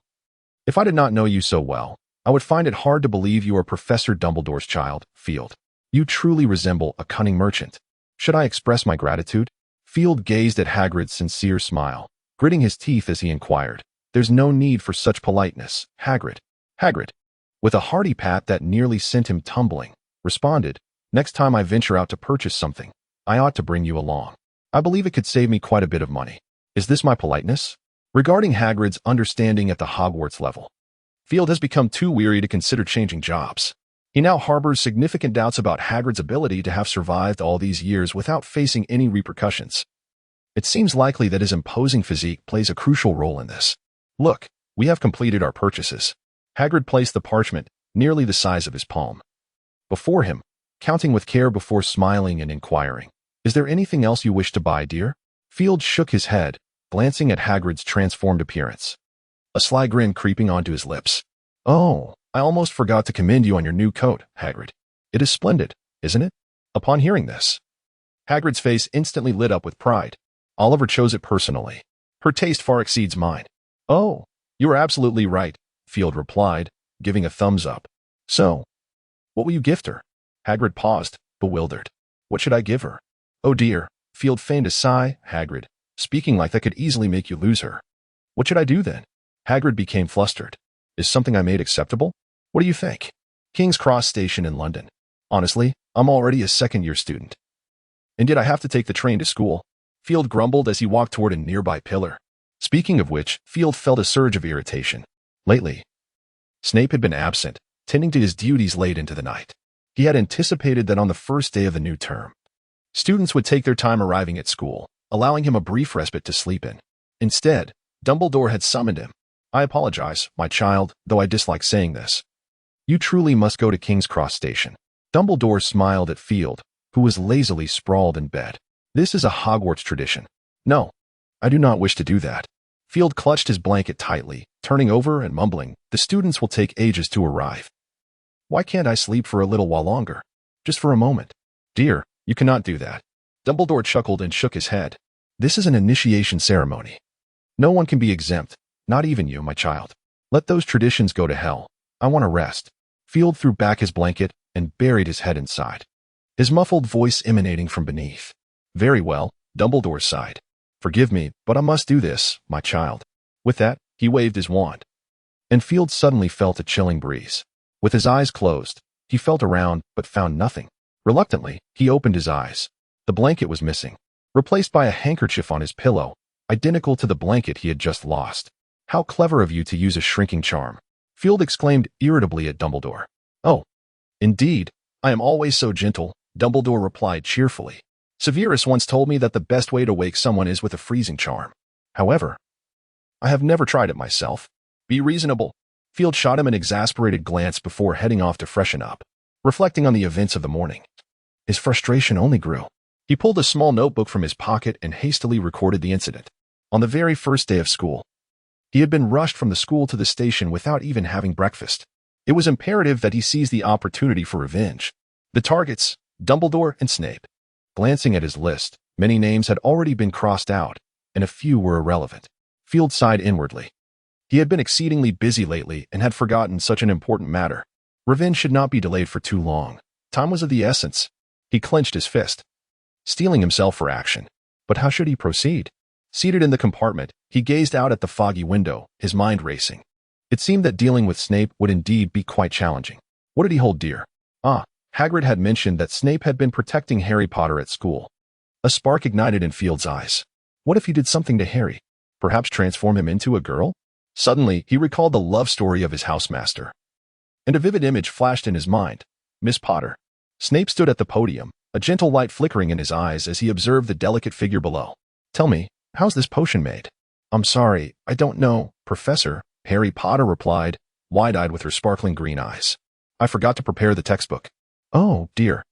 if I did not know you so well, I would find it hard to believe you are Professor Dumbledore's child, Field. You truly resemble a cunning merchant. Should I express my gratitude? Field gazed at Hagrid's sincere smile, gritting his teeth as he inquired. There's no need for such politeness, Hagrid. Hagrid, with a hearty pat that nearly sent him tumbling, responded, next time I venture out to purchase something, I ought to bring you along. I believe it could save me quite a bit of money. Is this my politeness? Regarding Hagrid's understanding at the Hogwarts level, Field has become too weary to consider changing jobs. He now harbors significant doubts about Hagrid's ability to have survived all these years without facing any repercussions. It seems likely that his imposing physique plays a crucial role in this. Look, we have completed our purchases. Hagrid placed the parchment, nearly the size of his palm, before him, counting with care before smiling and inquiring. Is there anything else you wish to buy, dear? Field shook his head, glancing at Hagrid's transformed appearance, a sly grin creeping onto his lips. Oh, I almost forgot to commend you on your new coat, Hagrid. It is splendid, isn't it? Upon hearing this, Hagrid's face instantly lit up with pride. Oliver chose it personally. Her taste far exceeds mine. Oh, you are absolutely right, Field replied, giving a thumbs up. So, what will you gift her? Hagrid paused, bewildered. What should I give her? Oh dear, Field feigned a sigh. Hagrid, speaking like that could easily make you lose her. What should I do then? Hagrid became flustered. Is something I made acceptable? What do you think? King's Cross Station in London. Honestly, I'm already a second-year student. And yet I have to take the train to school. Field grumbled as he walked toward a nearby pillar. Speaking of which, Field felt a surge of irritation. Lately, Snape had been absent, tending to his duties late into the night. He had anticipated that on the first day of the new term, students would take their time arriving at school, allowing him a brief respite to sleep in. Instead, Dumbledore had summoned him. I apologize, my child, though I dislike saying this. You truly must go to King's Cross Station. Dumbledore smiled at Field, who was lazily sprawled in bed. This is a Hogwarts tradition. No, I do not wish to do that. Field clutched his blanket tightly, turning over and mumbling, the students will take ages to arrive. Why can't I sleep for a little while longer? Just for a moment. Dear, you cannot do that. Dumbledore chuckled and shook his head. This is an initiation ceremony. No one can be exempt, not even you, my child. Let those traditions go to hell. I want to rest. Field threw back his blanket and buried his head inside, his muffled voice emanating from beneath. Very well, Dumbledore sighed. Forgive me, but I must do this, my child. With that, he waved his wand, and Field suddenly felt a chilling breeze. With his eyes closed, he felt around but found nothing. Reluctantly, he opened his eyes. The blanket was missing, replaced by a handkerchief on his pillow, identical to the blanket he had just lost. How clever of you to use a shrinking charm, Field exclaimed irritably at Dumbledore. Oh, indeed, I am always so gentle, Dumbledore replied cheerfully. Severus once told me that the best way to wake someone is with a freezing charm. However, I have never tried it myself. Be reasonable. Field shot him an exasperated glance before heading off to freshen up, reflecting on the events of the morning. His frustration only grew. He pulled a small notebook from his pocket and hastily recorded the incident. On the very first day of school, he had been rushed from the school to the station without even having breakfast. It was imperative that he seize the opportunity for revenge. The targets, Dumbledore and Snape. Glancing at his list, many names had already been crossed out, and a few were irrelevant. Field sighed inwardly. He had been exceedingly busy lately and had forgotten such an important matter. Revenge should not be delayed for too long. Time was of the essence. He clenched his fist, steeling himself for action. But how should he proceed? Seated in the compartment, he gazed out at the foggy window, his mind racing. It seemed that dealing with Snape would indeed be quite challenging. What did he hold dear? Hagrid had mentioned that Snape had been protecting Harry Potter at school. A spark ignited in Field's eyes. What if he did something to Harry? Perhaps transform him into a girl? Suddenly, he recalled the love story of his housemaster. And a vivid image flashed in his mind. Miss Potter. Snape stood at the podium, a gentle light flickering in his eyes as he observed the delicate figure below. Tell me, how's this potion made? I'm sorry, I don't know, Professor, Harry Potter replied, wide-eyed with her sparkling green eyes. I forgot to prepare the textbook. Oh, dear.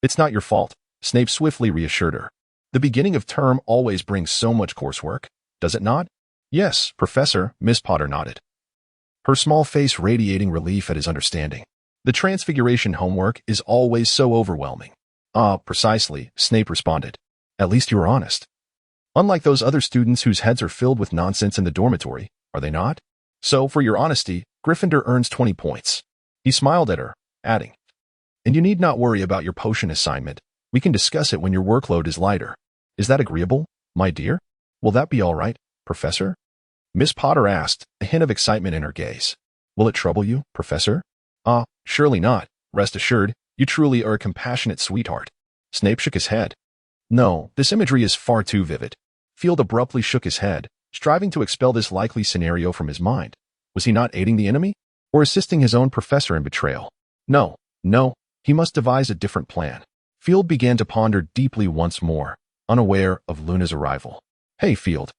It's not your fault, Snape swiftly reassured her. The beginning of term always brings so much coursework, does it not? Yes, Professor, Miss Potter nodded, her small face radiating relief at his understanding. The Transfiguration homework is always so overwhelming. Precisely, Snape responded. At least you were honest. Unlike those other students whose heads are filled with nonsense in the dormitory, are they not? So, for your honesty, Gryffindor earns 20 points. He smiled at her, adding, and you need not worry about your potion assignment. We can discuss it when your workload is lighter. Is that agreeable, my dear? Will that be all right, Professor? Miss Potter asked, a hint of excitement in her gaze. Will it trouble you, Professor? Surely not. Rest assured, you truly are a compassionate sweetheart. Snape shook his head. No, this imagery is far too vivid. Field abruptly shook his head, striving to expel this likely scenario from his mind. Was he not aiding the enemy? Or assisting his own professor in betrayal? No, he must devise a different plan. Field began to ponder deeply once more, unaware of Luna's arrival. Hey, Field.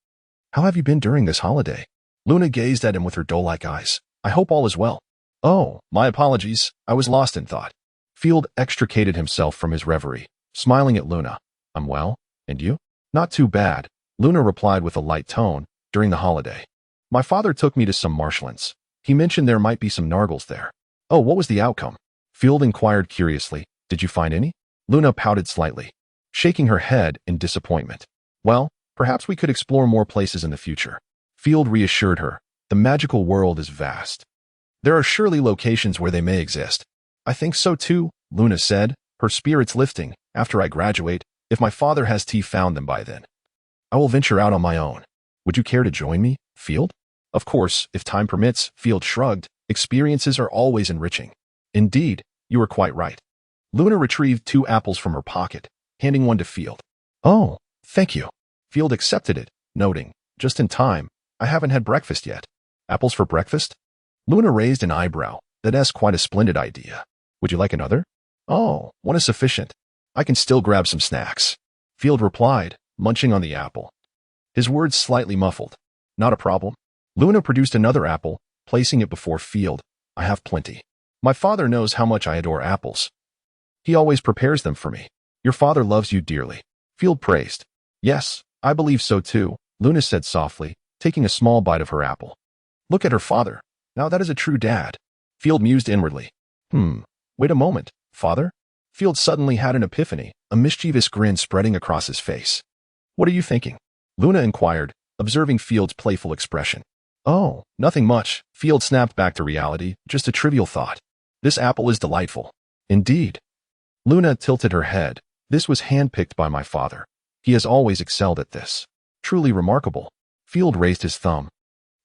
How have you been during this holiday? Luna gazed at him with her doe-like eyes. I hope all is well. Oh, my apologies. I was lost in thought. Field extricated himself from his reverie, smiling at Luna. I'm well, and you? Not too bad, Luna replied with a light tone, during the holiday. My father took me to some marshlands. He mentioned there might be some nargles there. Oh, what was the outcome? Field inquired curiously. Did you find any? Luna pouted slightly, shaking her head in disappointment. Well, perhaps we could explore more places in the future. Field reassured her. The magical world is vast. There are surely locations where they may exist. I think so too, Luna said, her spirits lifting. After I graduate, if my father has found them by then, I will venture out on my own. Would you care to join me, Field? Of course, if time permits, Field shrugged. Experiences are always enriching. Indeed, you are quite right. Luna retrieved 2 apples from her pocket, handing one to Field. Oh, thank you. Field accepted it, noting, just in time, I haven't had breakfast yet. Apples for breakfast? Luna raised an eyebrow. That's quite a splendid idea. Would you like another? Oh, one is sufficient. I can still grab some snacks. Field replied, munching on the apple, his words slightly muffled. Not a problem. Luna produced another apple, placing it before Field. I have plenty. My father knows how much I adore apples. He always prepares them for me. Your father loves you dearly, Field praised. Yes, I believe so too, Luna said softly, taking a small bite of her apple. Look at her father. Now that is a true dad. Field mused inwardly. Wait a moment, father? Field suddenly had an epiphany, a mischievous grin spreading across his face. What are you thinking? Luna inquired, observing Field's playful expression. Oh, nothing much, Field snapped back to reality, just a trivial thought. This apple is delightful. Indeed. Luna tilted her head. This was handpicked by my father. He has always excelled at this. Truly remarkable. Field raised his thumb.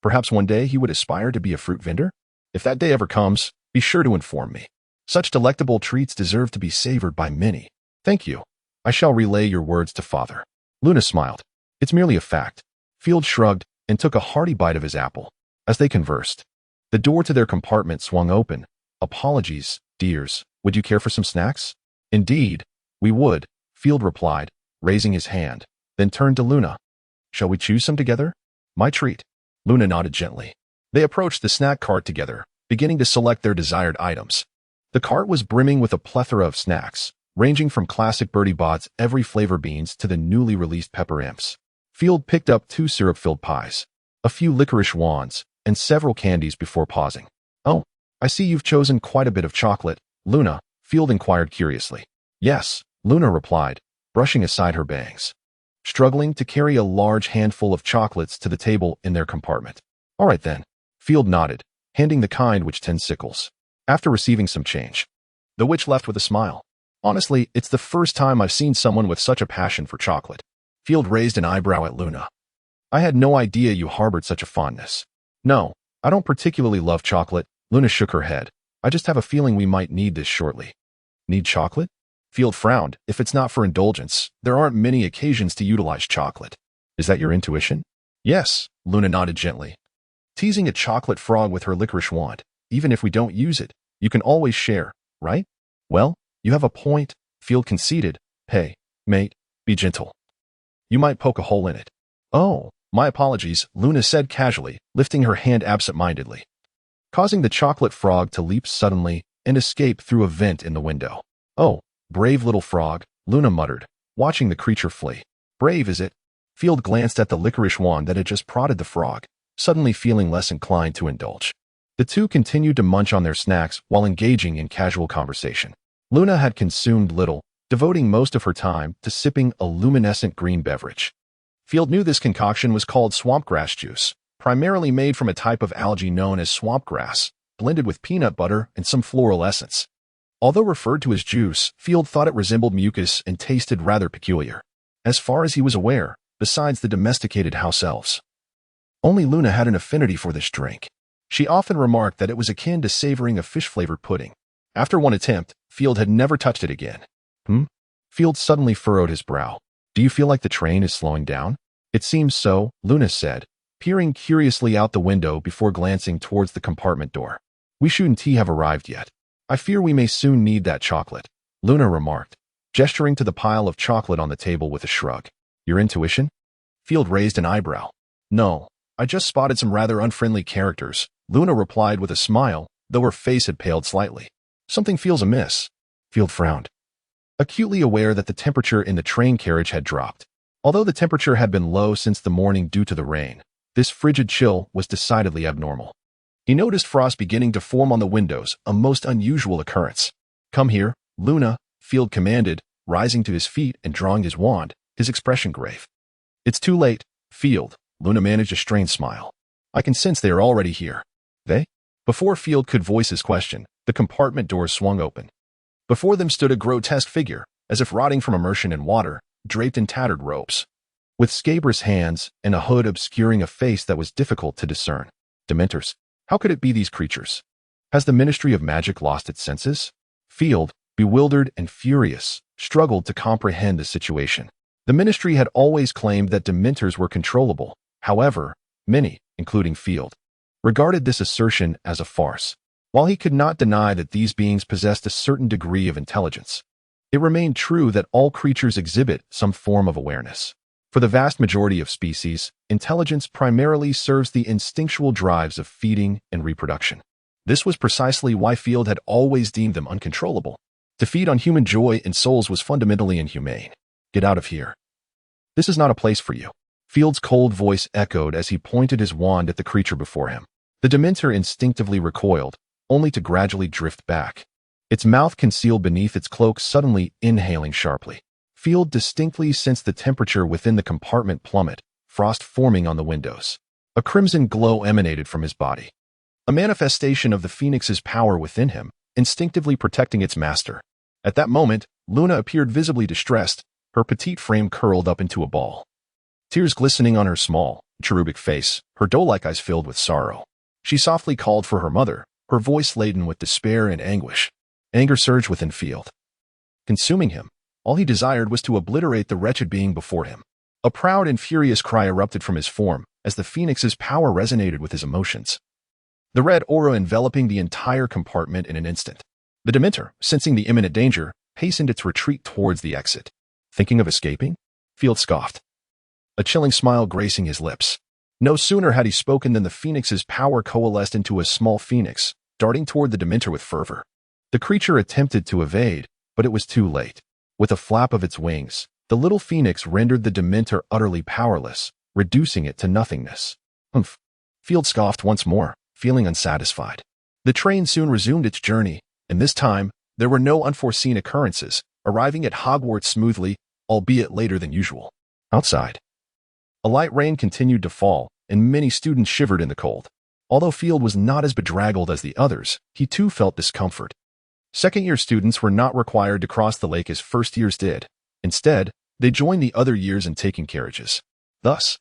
Perhaps one day he would aspire to be a fruit vendor? If that day ever comes, be sure to inform me. Such delectable treats deserve to be savored by many. Thank you. I shall relay your words to father. Luna smiled. It's merely a fact. Field shrugged and took a hearty bite of his apple. As they conversed, the door to their compartment swung open. Apologies, dears. Would you care for some snacks? Indeed, we would, Field replied, raising his hand, then turned to Luna. Shall we choose some together? My treat. Luna nodded gently. They approached the snack cart together, beginning to select their desired items. The cart was brimming with a plethora of snacks, ranging from classic Bertie Bott's every flavor beans to the newly released Pepper Imps. Field picked up 2 syrup-filled pies, a few licorice wands, and several candies before pausing. Oh, I see you've chosen quite a bit of chocolate, Luna, Field inquired curiously. Yes, Luna replied, brushing aside her bangs, struggling to carry a large handful of chocolates to the table in their compartment. All right then, Field nodded, handing the kind which 10 sickles. After receiving some change, the witch left with a smile. Honestly, it's the first time I've seen someone with such a passion for chocolate. Field raised an eyebrow at Luna. I had no idea you harbored such a fondness. No, I don't particularly love chocolate. Luna shook her head. I just have a feeling we might need this shortly. Need chocolate? Field frowned. If it's not for indulgence, there aren't many occasions to utilize chocolate. Is that your intuition? Yes, Luna nodded gently. Teasing a chocolate frog with her licorice wand. Even if we don't use it, you can always share, right? Well, you have a point, Field conceded. Hey, mate, be gentle. You might poke a hole in it. Oh, my apologies, Luna said casually, lifting her hand absent-mindedly, causing the chocolate frog to leap suddenly and escape through a vent in the window. Oh, brave little frog, Luna muttered, watching the creature flee. Brave, is it? Field glanced at the licorice wand that had just prodded the frog, suddenly feeling less inclined to indulge. The two continued to munch on their snacks while engaging in casual conversation. Luna had consumed little, devoting most of her time to sipping a luminescent green beverage. Field knew this concoction was called swampgrass juice, primarily made from a type of algae known as swampgrass, blended with peanut butter and some floral essence. Although referred to as juice, Field thought it resembled mucus and tasted rather peculiar. As far as he was aware, besides the domesticated house elves, only Luna had an affinity for this drink. She often remarked that it was akin to savoring a fish-flavored pudding. After one attempt, Field had never touched it again. Field suddenly furrowed his brow. Do you feel like the train is slowing down? It seems so, Luna said, peering curiously out the window before glancing towards the compartment door. We shouldn't have arrived yet. I fear we may soon need that chocolate, Luna remarked, gesturing to the pile of chocolate on the table with a shrug. Your intuition? Field raised an eyebrow. No, I just spotted some rather unfriendly characters, Luna replied with a smile, though her face had paled slightly. Something feels amiss. Field frowned, acutely aware that the temperature in the train carriage had dropped. Although the temperature had been low since the morning due to the rain, this frigid chill was decidedly abnormal. He noticed frost beginning to form on the windows, a most unusual occurrence. Come here, Luna, Field commanded, rising to his feet and drawing his wand, his expression grave. It's too late, Field, Luna managed a strained smile. I can sense they are already here. They? Before Field could voice his question, the compartment doors swung open. Before them stood a grotesque figure, as if rotting from immersion in water, draped in tattered robes, with scabrous hands and a hood obscuring a face that was difficult to discern. Dementors. How could it be these creatures? Has the Ministry of Magic lost its senses? Field, bewildered and furious, struggled to comprehend the situation. The Ministry had always claimed that Dementors were controllable. However, many, including Field, regarded this assertion as a farce. While he could not deny that these beings possessed a certain degree of intelligence, it remained true that all creatures exhibit some form of awareness. For the vast majority of species, intelligence primarily serves the instinctual drives of feeding and reproduction. This was precisely why Field had always deemed them uncontrollable. To feed on human joy and souls was fundamentally inhumane. Get out of here. This is not a place for you. Field's cold voice echoed as he pointed his wand at the creature before him. The Dementor instinctively recoiled, only to gradually drift back, its mouth concealed beneath its cloak suddenly inhaling sharply. Field distinctly sensed the temperature within the compartment plummet, frost forming on the windows. A crimson glow emanated from his body, a manifestation of the phoenix's power within him, instinctively protecting its master. At that moment, Luna appeared visibly distressed, her petite frame curled up into a ball, tears glistening on her small, cherubic face, her doe-like eyes filled with sorrow. She softly called for her mother, her voice laden with despair and anguish. Anger surged within Field, consuming him. All he desired was to obliterate the wretched being before him. A proud and furious cry erupted from his form as the phoenix's power resonated with his emotions, the red aura enveloping the entire compartment in an instant. The Dementor, sensing the imminent danger, hastened its retreat towards the exit. Thinking of escaping? Field scoffed, a chilling smile gracing his lips. No sooner had he spoken than the phoenix's power coalesced into a small phoenix, darting toward the Dementor with fervor. The creature attempted to evade, but it was too late. With a flap of its wings, the little phoenix rendered the Dementor utterly powerless, reducing it to nothingness. Humph. Field scoffed once more, feeling unsatisfied. The train soon resumed its journey, and this time, there were no unforeseen occurrences, arriving at Hogwarts smoothly, albeit later than usual. Outside, a light rain continued to fall, and many students shivered in the cold. Although Field was not as bedraggled as the others, he too felt discomfort. Second-year students were not required to cross the lake as first-years did. Instead, they joined the other years in taking carriages. Thus,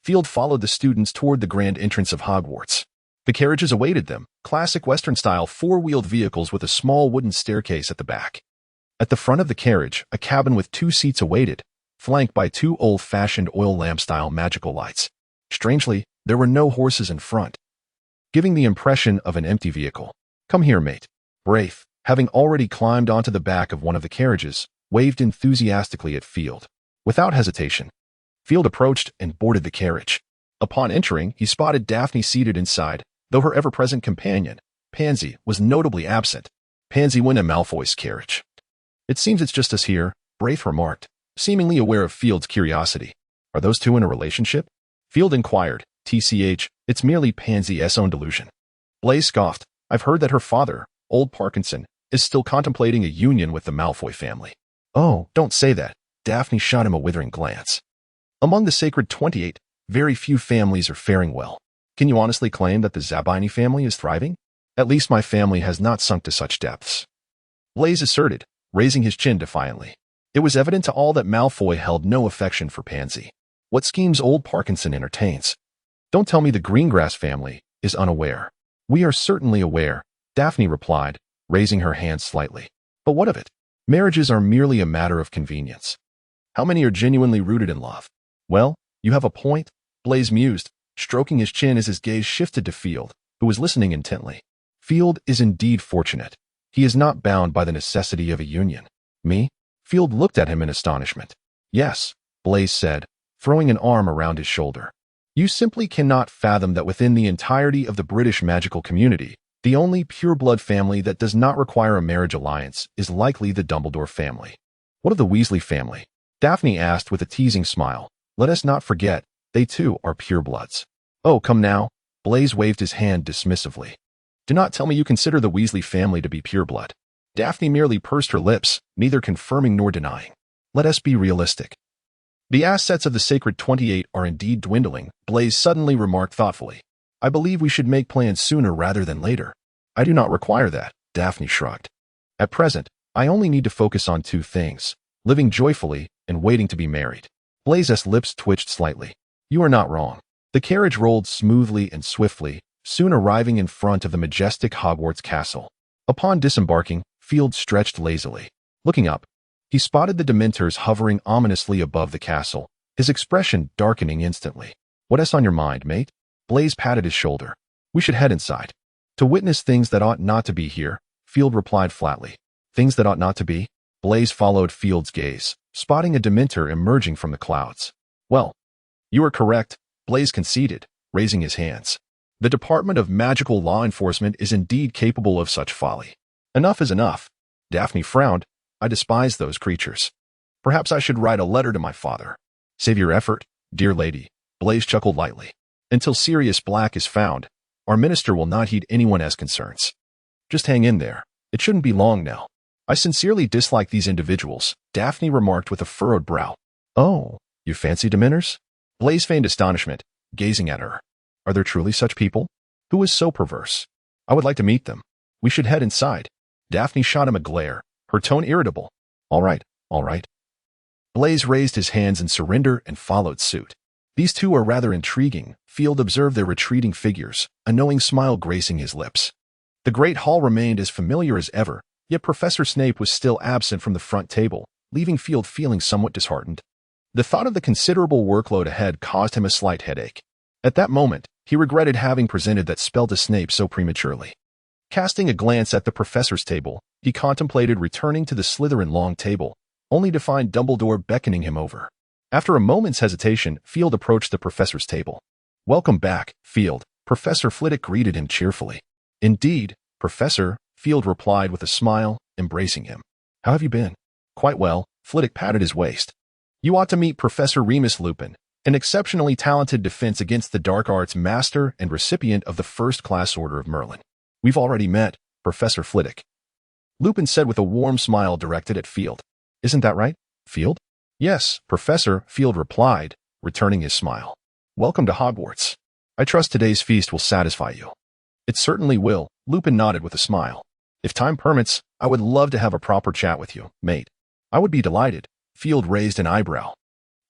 Field followed the students toward the grand entrance of Hogwarts. The carriages awaited them, classic Western-style four-wheeled vehicles with a small wooden staircase at the back. At the front of the carriage, a cabin with 2 seats awaited, flanked by 2 old-fashioned oil lamp-style magical lights. Strangely, there were no horses in front, giving the impression of an empty vehicle. "Come here, mate." Braith, having already climbed onto the back of one of the carriages, waved enthusiastically at Field. Without hesitation, Field approached and boarded the carriage. Upon entering, he spotted Daphne seated inside, though her ever-present companion, Pansy, was notably absent. Pansy went in Malfoy's carriage. "It seems it's just us here," Braith remarked, seemingly aware of Field's curiosity. "Are those two in a relationship?" Field inquired. "TCH, it's merely Pansy's own delusion." Blaise scoffed. "I've heard that her father, old Parkinson, is still contemplating a union with the Malfoy family." "Oh, don't say that." Daphne shot him a withering glance. "Among the Sacred 28, very few families are faring well. Can you honestly claim that the Zabini family is thriving? At least my family has not sunk to such depths," Blaise asserted, raising his chin defiantly. It was evident to all that Malfoy held no affection for Pansy. What schemes old Parkinson entertains? "Don't tell me the Greengrass family is unaware." "We are certainly aware," Daphne replied, raising her hand slightly. "But what of it? Marriages are merely a matter of convenience. How many are genuinely rooted in love?" "Well, you have a point," Blaise mused, stroking his chin as his gaze shifted to Field, who was listening intently. "Field is indeed fortunate. He is not bound by the necessity of a union." "Me?" Field looked at him in astonishment. "Yes," Blaise said, throwing an arm around his shoulder. "You simply cannot fathom that within the entirety of the British magical community, the only pure-blood family that does not require a marriage alliance is likely the Dumbledore family." "What of the Weasley family?" Daphne asked with a teasing smile. "Let us not forget, they too are pure-bloods." "Oh, come now." Blaise waved his hand dismissively. "Do not tell me you consider the Weasley family to be pure-blood." Daphne merely pursed her lips, neither confirming nor denying. "Let us be realistic. The assets of the Sacred 28 are indeed dwindling," Blaise suddenly remarked thoughtfully. "I believe we should make plans sooner rather than later." "I do not require that," Daphne shrugged. "At present, I only need to focus on 2 things, living joyfully and waiting to be married." Blaise's lips twitched slightly. "You are not wrong." The carriage rolled smoothly and swiftly, soon arriving in front of the majestic Hogwarts castle. Upon disembarking, Field stretched lazily. Looking up, he spotted the Dementors hovering ominously above the castle, his expression darkening instantly. "What's on your mind, mate?" Blaise patted his shoulder. "We should head inside." "To witness things that ought not to be here," Field replied flatly. "Things that ought not to be?" Blaise followed Field's gaze, spotting a Dementor emerging from the clouds. "Well, you are correct," Blaise conceded, raising his hands. "The Department of Magical Law Enforcement is indeed capable of such folly." "Enough is enough." Daphne frowned. "I despise those creatures. Perhaps I should write a letter to my father." "Save your effort, dear lady," Blaise chuckled lightly. "Until Sirius Black is found, our minister will not heed anyone's concerns. Just hang in there. It shouldn't be long now." "I sincerely dislike these individuals," Daphne remarked with a furrowed brow. "Oh, you fancy Dementors?" Blaise feigned astonishment, gazing at her. "Are there truly such people? Who is so perverse? I would like to meet them. We should head inside." Daphne shot him a glare, her tone irritable. All right. Blaise raised his hands in surrender and followed suit. "These two are rather intriguing," Field observed their retreating figures, a knowing smile gracing his lips. The great hall remained as familiar as ever, yet Professor Snape was still absent from the front table, leaving Field feeling somewhat disheartened. The thought of the considerable workload ahead caused him a slight headache. At that moment, he regretted having presented that spell to Snape so prematurely. Casting a glance at the professor's table, he contemplated returning to the Slytherin long table, only to find Dumbledore beckoning him over. After a moment's hesitation, Field approached the professor's table. "Welcome back, Field," Professor Flitwick greeted him cheerfully. "Indeed, Professor," Field replied with a smile, embracing him. "How have you been?" "Quite well," Flitwick patted his waist. "You ought to meet Professor Remus Lupin, an exceptionally talented defense against the dark arts master and recipient of the first-class Order of Merlin." "We've already met, Professor Flitwick," Lupin said with a warm smile directed at Field. Isn't that right, Field? Yes, Professor, Field replied, returning his smile. Welcome to Hogwarts. I trust today's feast will satisfy you. It certainly will, Lupin nodded with a smile. If time permits, I would love to have a proper chat with you, mate. I would be delighted. Field raised an eyebrow.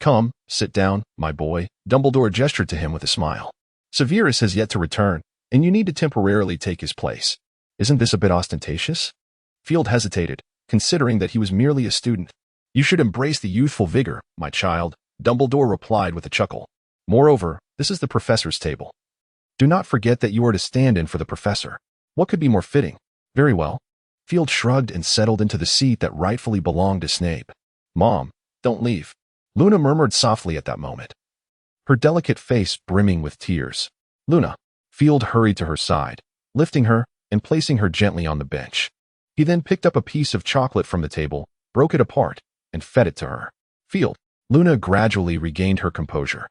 Come, sit down, my boy, Dumbledore gestured to him with a smile. Severus has yet to return, and you need to temporarily take his place. Isn't this a bit ostentatious? Field hesitated, considering that he was merely a student. You should embrace the youthful vigor, my child, Dumbledore replied with a chuckle. Moreover, this is the professor's table. Do not forget that you are to stand in for the professor. What could be more fitting? Very well. Field shrugged and settled into the seat that rightfully belonged to Snape. Mom, don't leave. Luna murmured softly at that moment, her delicate face brimming with tears. Luna. Field hurried to her side, lifting her and placing her gently on the bench. He then picked up a piece of chocolate from the table, broke it apart, and fed it to her. Field. Luna gradually regained her composure,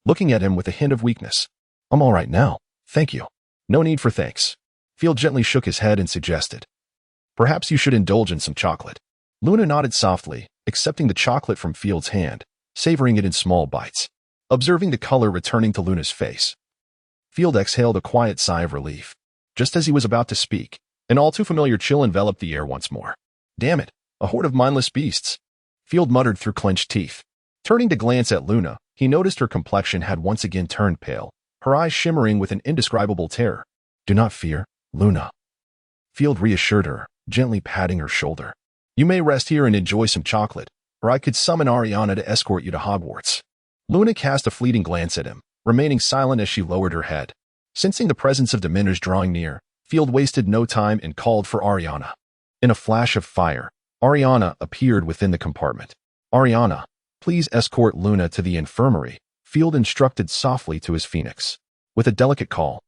looking at him with a hint of weakness. I'm all right now, thank you. No need for thanks. Field gently shook his head and suggested, perhaps you should indulge in some chocolate. Luna nodded softly, accepting the chocolate from Field's hand, savoring it in small bites. Observing the color returning to Luna's face, Field exhaled a quiet sigh of relief. Just as he was about to speak, an all-too-familiar chill enveloped the air once more. Damn it, a horde of mindless beasts. Field muttered through clenched teeth. Turning to glance at Luna, he noticed her complexion had once again turned pale, her eyes shimmering with an indescribable terror. Do not fear, Luna. Field reassured her, gently patting her shoulder. You may rest here and enjoy some chocolate, or I could summon Ariana to escort you to Hogwarts. Luna cast a fleeting glance at him, remaining silent as she lowered her head. Sensing the presence of Dementors drawing near, Field wasted no time and called for Ariana. In a flash of fire, Ariana appeared within the compartment. Ariana, please escort Luna to the infirmary, Field instructed softly to his phoenix. With a delicate call,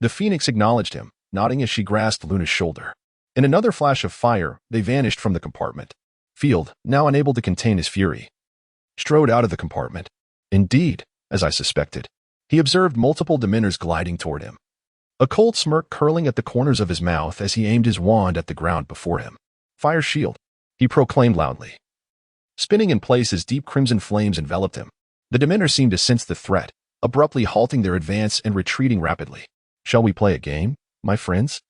the phoenix acknowledged him, nodding as she grasped Luna's shoulder. In another flash of fire, they vanished from the compartment. Field, now unable to contain his fury, strode out of the compartment. Indeed, as I suspected, he observed multiple Dementors gliding toward him, a cold smirk curling at the corners of his mouth as he aimed his wand at the ground before him. Fire shield, he proclaimed loudly. Spinning in place as deep crimson flames enveloped him, the Dementors seemed to sense the threat, abruptly halting their advance and retreating rapidly. Shall we play a game, my friends?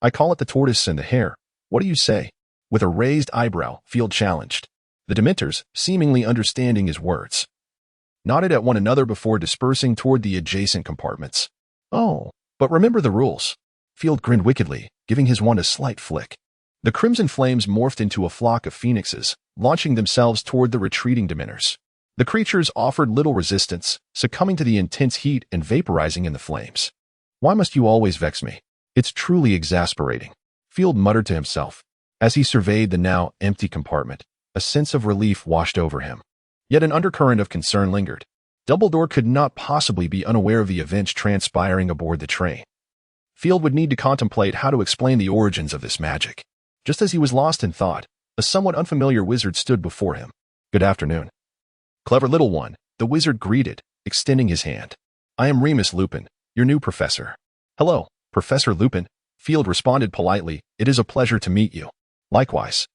I call it the tortoise and the hare. What do you say? With a raised eyebrow, Field challenged. The Dementors, seemingly understanding his words, nodded at one another before dispersing toward the adjacent compartments. Oh, but remember the rules. Field grinned wickedly, giving his wand a slight flick. The crimson flames morphed into a flock of phoenixes, launching themselves toward the retreating Dementors. The creatures offered little resistance, succumbing to the intense heat and vaporizing in the flames. Why must you always vex me? It's truly exasperating, Field muttered to himself. As he surveyed the now empty compartment, a sense of relief washed over him. Yet an undercurrent of concern lingered. Dumbledore could not possibly be unaware of the events transpiring aboard the train. Field would need to contemplate how to explain the origins of this magic. Just as he was lost in thought, a somewhat unfamiliar wizard stood before him. Good afternoon. Clever little one, the wizard greeted, extending his hand. I am Remus Lupin, your new professor. Hello, Professor Lupin, Field responded politely. It is a pleasure to meet you. Likewise.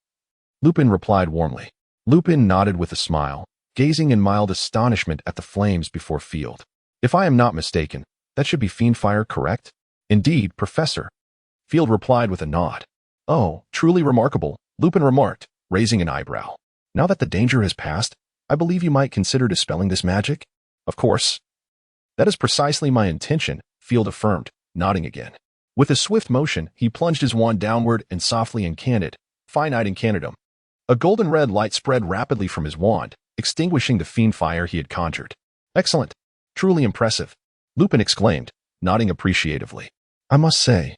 Lupin replied warmly. Lupin nodded with a smile, gazing in mild astonishment at the flames before Field. If I am not mistaken, that should be fiendfire, correct? Indeed, Professor. Field replied with a nod. Oh, truly remarkable, Lupin remarked, raising an eyebrow. Now that the danger has passed, I believe you might consider dispelling this magic? Of course. That is precisely my intention, Field affirmed, nodding again. With a swift motion, he plunged his wand downward and softly incanted, Finite Incantum. A golden red light spread rapidly from his wand, extinguishing the fiend fire he had conjured. Excellent. Truly impressive, Lupin exclaimed, nodding appreciatively. I must say,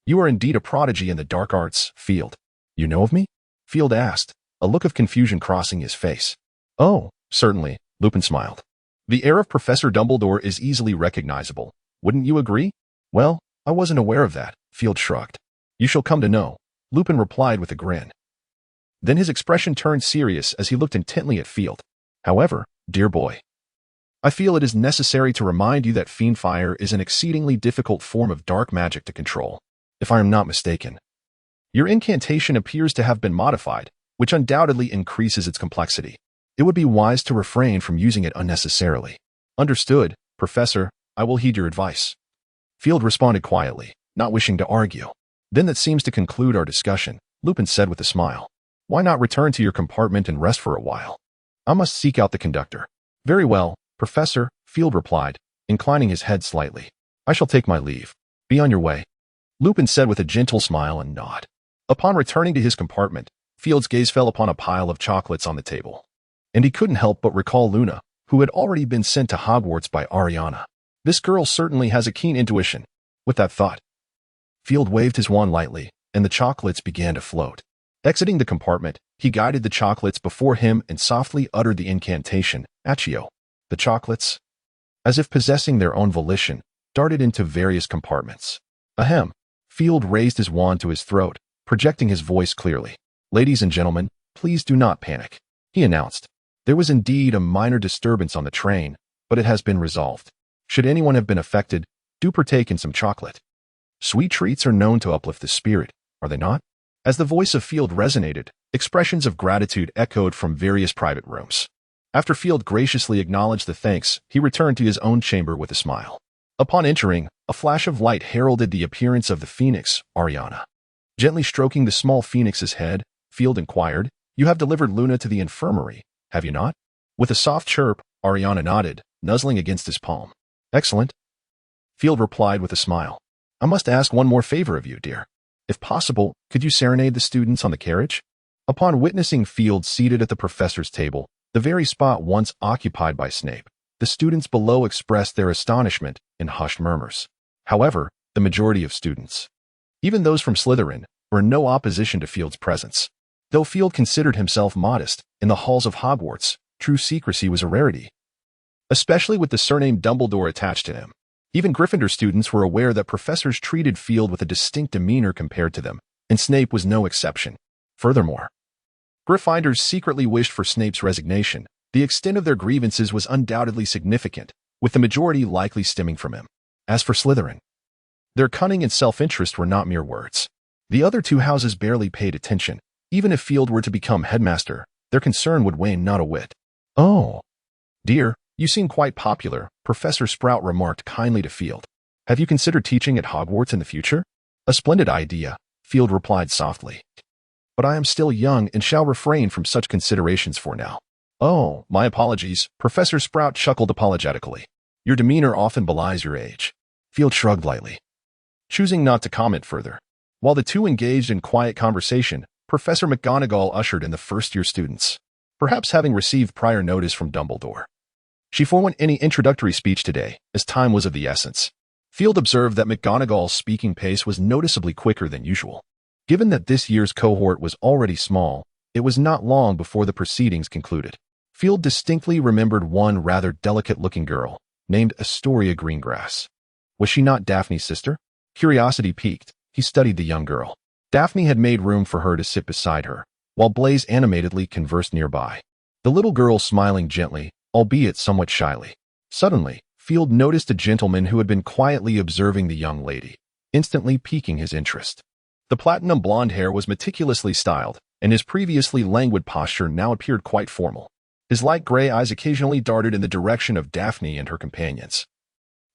you are indeed a prodigy in the dark arts, Field. You know of me? Field asked, a look of confusion crossing his face. Oh, certainly, Lupin smiled. The air of Professor Dumbledore is easily recognizable. Wouldn't you agree? Well, I wasn't aware of that, Field shrugged. You shall come to know, Lupin replied with a grin. Then his expression turned serious as he looked intently at Field. However, dear boy, I feel it is necessary to remind you that fiendfire is an exceedingly difficult form of dark magic to control, if I am not mistaken. Your incantation appears to have been modified, which undoubtedly increases its complexity. It would be wise to refrain from using it unnecessarily. Understood, Professor, I will heed your advice. Field responded quietly, not wishing to argue. Then that seems to conclude our discussion, Lupin said with a smile. Why not return to your compartment and rest for a while? I must seek out the conductor. Very well, Professor, Field replied, inclining his head slightly. I shall take my leave. Be on your way. Lupin said with a gentle smile and nod. Upon returning to his compartment, Field's gaze fell upon a pile of chocolates on the table. And he couldn't help but recall Luna, who had already been sent to Hogwarts by Ariana. This girl certainly has a keen intuition. With that thought, Field waved his wand lightly, and the chocolates began to float. Exiting the compartment, he guided the chocolates before him and softly uttered the incantation, Accio. The chocolates, as if possessing their own volition, darted into various compartments. Ahem. Field raised his wand to his throat, projecting his voice clearly. Ladies and gentlemen, please do not panic, he announced. There was indeed a minor disturbance on the train, but it has been resolved. Should anyone have been affected, do partake in some chocolate. Sweet treats are known to uplift the spirit, are they not? As the voice of Field resonated, expressions of gratitude echoed from various private rooms. After Field graciously acknowledged the thanks, he returned to his own chamber with a smile. Upon entering, a flash of light heralded the appearance of the phoenix, Ariana. Gently stroking the small phoenix's head, Field inquired, You have delivered Luna to the infirmary, have you not? With a soft chirp, Ariana nodded, nuzzling against his palm. Excellent. Field replied with a smile. I must ask one more favor of you, dear. If possible, could you serenade the students on the carriage? Upon witnessing Field seated at the professor's table, the very spot once occupied by Snape, the students below expressed their astonishment in hushed murmurs. However, the majority of students, even those from Slytherin, were in no opposition to Field's presence. Though Field considered himself modest, in the halls of Hogwarts, true secrecy was a rarity, especially with the surname Dumbledore attached to him. Even Gryffindor students were aware that professors treated Field with a distinct demeanor compared to them, and Snape was no exception. Furthermore, Gryffindors secretly wished for Snape's resignation. The extent of their grievances was undoubtedly significant, with the majority likely stemming from him. As for Slytherin, their cunning and self-interest were not mere words. The other two houses barely paid attention. Even if Field were to become headmaster, their concern would wane not a whit. Oh, dear, you seem quite popular, Professor Sprout remarked kindly to Field. Have you considered teaching at Hogwarts in the future? A splendid idea, Field replied softly. But I am still young and shall refrain from such considerations for now. Oh, my apologies, Professor Sprout chuckled apologetically. Your demeanor often belies your age. Field shrugged lightly, choosing not to comment further. While the two engaged in quiet conversation, Professor McGonagall ushered in the first-year students, perhaps having received prior notice from Dumbledore. She forewent any introductory speech today, as time was of the essence. Field observed that McGonagall's speaking pace was noticeably quicker than usual. Given that this year's cohort was already small, it was not long before the proceedings concluded. Field distinctly remembered one rather delicate-looking girl, named Astoria Greengrass. Was she not Daphne's sister? Curiosity piqued, he studied the young girl. Daphne had made room for her to sit beside her, while Blaise animatedly conversed nearby. The little girl smiling gently, albeit somewhat shyly. Suddenly, Field noticed a gentleman who had been quietly observing the young lady, instantly piquing his interest. The platinum blonde hair was meticulously styled, and his previously languid posture now appeared quite formal. His light gray eyes occasionally darted in the direction of Daphne and her companions,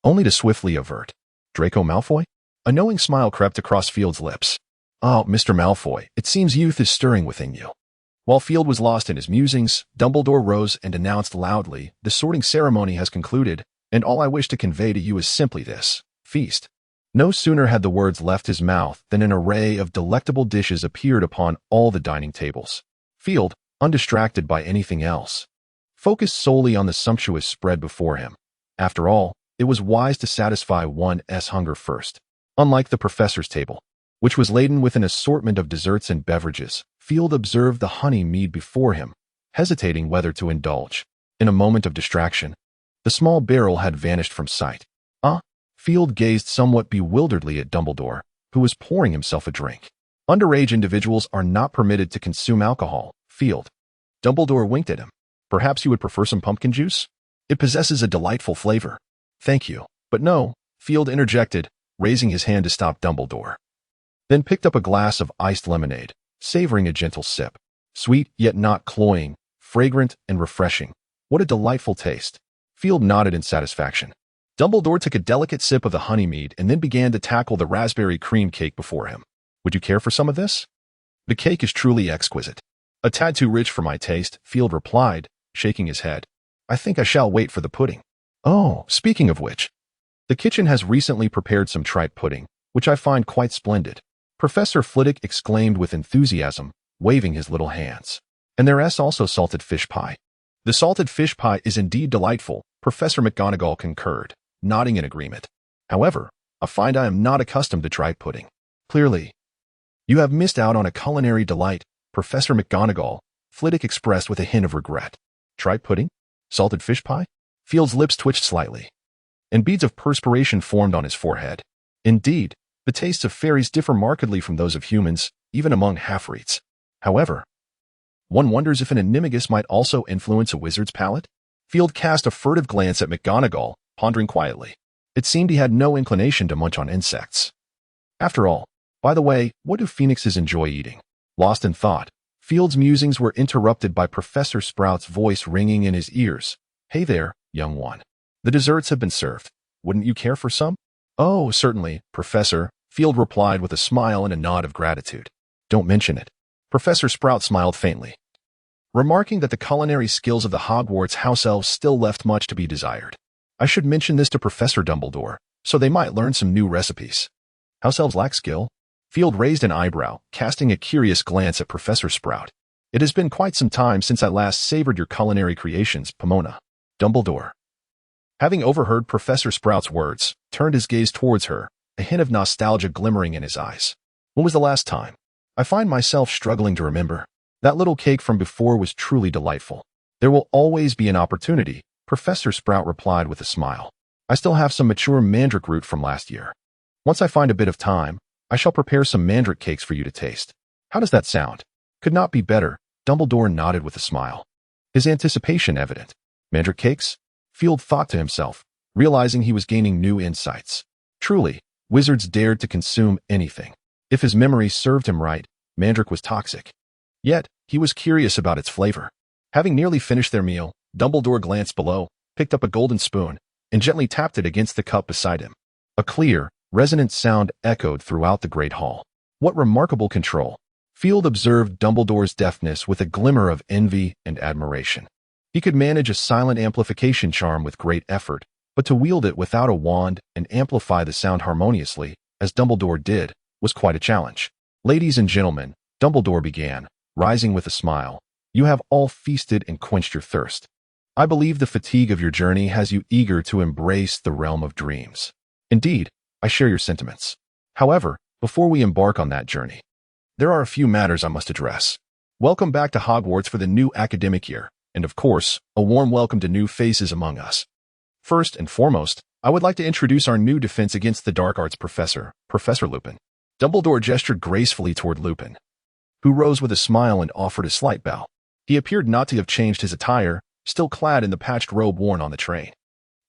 only to swiftly avert. Draco Malfoy? A knowing smile crept across Field's lips. Oh, Mr. Malfoy, it seems youth is stirring within you. While Field was lost in his musings, Dumbledore rose and announced loudly, The sorting ceremony has concluded, and all I wish to convey to you is simply this: feast. No sooner had the words left his mouth than an array of delectable dishes appeared upon all the dining tables. Field, undistracted by anything else, focused solely on the sumptuous spread before him. After all, it was wise to satisfy one's hunger first. Unlike the professor's table, which was laden with an assortment of desserts and beverages, Field observed the honey mead before him, hesitating whether to indulge. In a moment of distraction, the small barrel had vanished from sight. Field gazed somewhat bewilderedly at Dumbledore, who was pouring himself a drink. Underage individuals are not permitted to consume alcohol, Field. Dumbledore winked at him. Perhaps you would prefer some pumpkin juice? It possesses a delightful flavor. Thank you. But no, Field interjected, raising his hand to stop Dumbledore. Then picked up a glass of iced lemonade, savoring a gentle sip. Sweet, yet not cloying, fragrant and refreshing. What a delightful taste. Field nodded in satisfaction. Dumbledore took a delicate sip of the honey mead and then began to tackle the raspberry cream cake before him. Would you care for some of this? The cake is truly exquisite. A tad too rich for my taste, Field replied, shaking his head. I think I shall wait for the pudding. Oh, speaking of which, the kitchen has recently prepared some tripe pudding, which I find quite splendid. Professor Flitwick exclaimed with enthusiasm, waving his little hands. And there is also salted fish pie. The salted fish pie is indeed delightful, Professor McGonagall concurred, nodding in agreement. However, I find I am not accustomed to tripe pudding. Clearly, you have missed out on a culinary delight, Professor McGonagall, Flitwick expressed with a hint of regret. Tripe pudding? Salted fish pie? Field's lips twitched slightly, and beads of perspiration formed on his forehead. Indeed, the tastes of fairies differ markedly from those of humans, even among half-breeds. However, one wonders if an animagus might also influence a wizard's palate? Field cast a furtive glance at McGonagall, pondering quietly. It seemed he had no inclination to munch on insects. After all, by the way, what do phoenixes enjoy eating? Lost in thought, Field's musings were interrupted by Professor Sprout's voice ringing in his ears. Hey there, young one. The desserts have been served. Wouldn't you care for some? Oh, certainly, Professor, Field replied with a smile and a nod of gratitude. Don't mention it. Professor Sprout smiled faintly, remarking that the culinary skills of the Hogwarts house elves still left much to be desired. I should mention this to Professor Dumbledore, so they might learn some new recipes. House elves lack skill? Field raised an eyebrow, casting a curious glance at Professor Sprout. It has been quite some time since I last savored your culinary creations, Pomona. Dumbledore, having overheard Professor Sprout's words, turned his gaze towards her, a hint of nostalgia glimmering in his eyes. When was the last time? I find myself struggling to remember. That little cake from before was truly delightful. There will always be an opportunity, Professor Sprout replied with a smile. I still have some mature mandrake root from last year. Once I find a bit of time, I shall prepare some mandrake cakes for you to taste. How does that sound? Could not be better, Dumbledore nodded with a smile, his anticipation evident. Mandrake cakes? Field thought to himself, realizing he was gaining new insights. Truly, wizards dared to consume anything. If his memory served him right, mandrake was toxic. Yet, he was curious about its flavor. Having nearly finished their meal, Dumbledore glanced below, picked up a golden spoon, and gently tapped it against the cup beside him. A clear, resonant sound echoed throughout the great hall. What remarkable control! Field observed Dumbledore's deftness with a glimmer of envy and admiration. He could manage a silent amplification charm with great effort, but to wield it without a wand and amplify the sound harmoniously, as Dumbledore did, was quite a challenge. Ladies and gentlemen, Dumbledore began, rising with a smile, you have all feasted and quenched your thirst. I believe the fatigue of your journey has you eager to embrace the realm of dreams. Indeed, I share your sentiments. However, before we embark on that journey, there are a few matters I must address. Welcome back to Hogwarts for the new academic year, and of course, a warm welcome to new faces among us. First and foremost, I would like to introduce our new defense against the dark arts professor, Professor Lupin. Dumbledore gestured gracefully toward Lupin, who rose with a smile and offered a slight bow. He appeared not to have changed his attire, still clad in the patched robe worn on the train.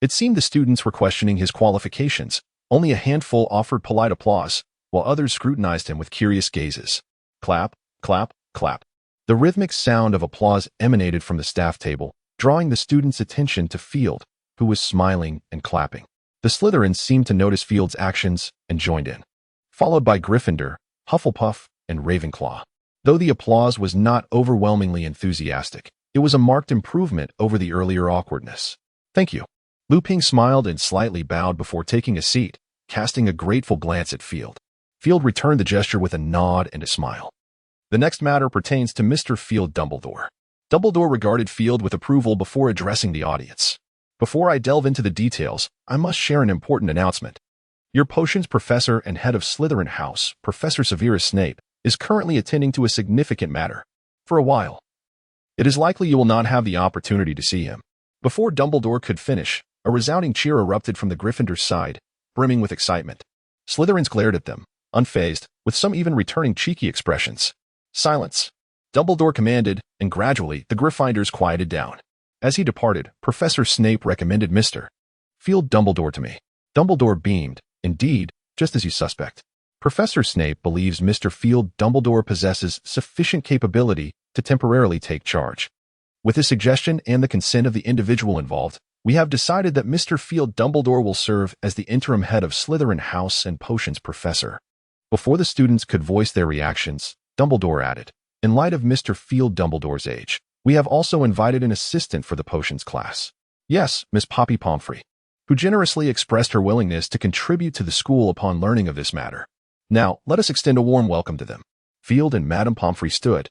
It seemed the students were questioning his qualifications. Only a handful offered polite applause, while others scrutinized him with curious gazes. Clap, clap, clap. The rhythmic sound of applause emanated from the staff table, drawing the students' attention to Field, who was smiling and clapping. The Slytherins seemed to notice Field's actions and joined in, followed by Gryffindor, Hufflepuff, and Ravenclaw. Though the applause was not overwhelmingly enthusiastic, it was a marked improvement over the earlier awkwardness. Thank you. Lupin smiled and slightly bowed before taking a seat, casting a grateful glance at Field. Field returned the gesture with a nod and a smile. The next matter pertains to Mr. Field Dumbledore. Dumbledore regarded Field with approval before addressing the audience. Before I delve into the details, I must share an important announcement. Your potions professor and head of Slytherin House, Professor Severus Snape, is currently attending to a significant matter. For a while, it is likely you will not have the opportunity to see him. Before Dumbledore could finish, a resounding cheer erupted from the Gryffindor side, brimming with excitement. Slytherins glared at them, unfazed, with some even returning cheeky expressions. Silence, Dumbledore commanded, and gradually the Gryffindors quieted down. As he departed, Professor Snape recommended Mr. Field Dumbledore to me. Dumbledore beamed. Indeed, just as you suspect. Professor Snape believes Mr. Field Dumbledore possesses sufficient capability to temporarily take charge. With this suggestion and the consent of the individual involved, we have decided that Mr. Field Dumbledore will serve as the interim head of Slytherin House and Potions Professor. Before the students could voice their reactions, Dumbledore added, "In light of Mr. Field Dumbledore's age, we have also invited an assistant for the potions class. Yes, Miss Poppy Pomfrey, who generously expressed her willingness to contribute to the school upon learning of this matter. Now, let us extend a warm welcome to them." Field and Madame Pomfrey stood,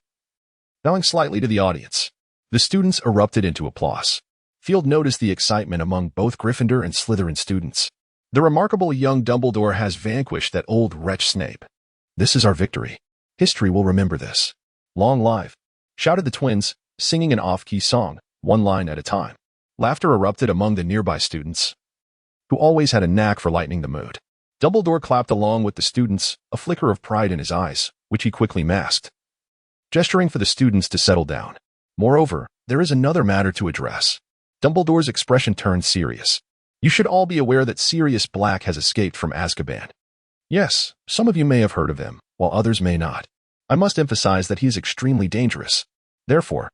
bowing slightly to the audience. The students erupted into applause. Field noticed the excitement among both Gryffindor and Slytherin students. "The remarkable young Dumbledore has vanquished that old wretch Snape. This is our victory. History will remember this. Long live," shouted the twins, singing an off-key song, one line at a time. Laughter erupted among the nearby students, who always had a knack for lightening the mood. Dumbledore clapped along with the students, a flicker of pride in his eyes, which he quickly masked, gesturing for the students to settle down. "Moreover, there is another matter to address." Dumbledore's expression turned serious. "You should all be aware that Sirius Black has escaped from Azkaban. Yes, some of you may have heard of him, while others may not. I must emphasize that he is extremely dangerous. Therefore,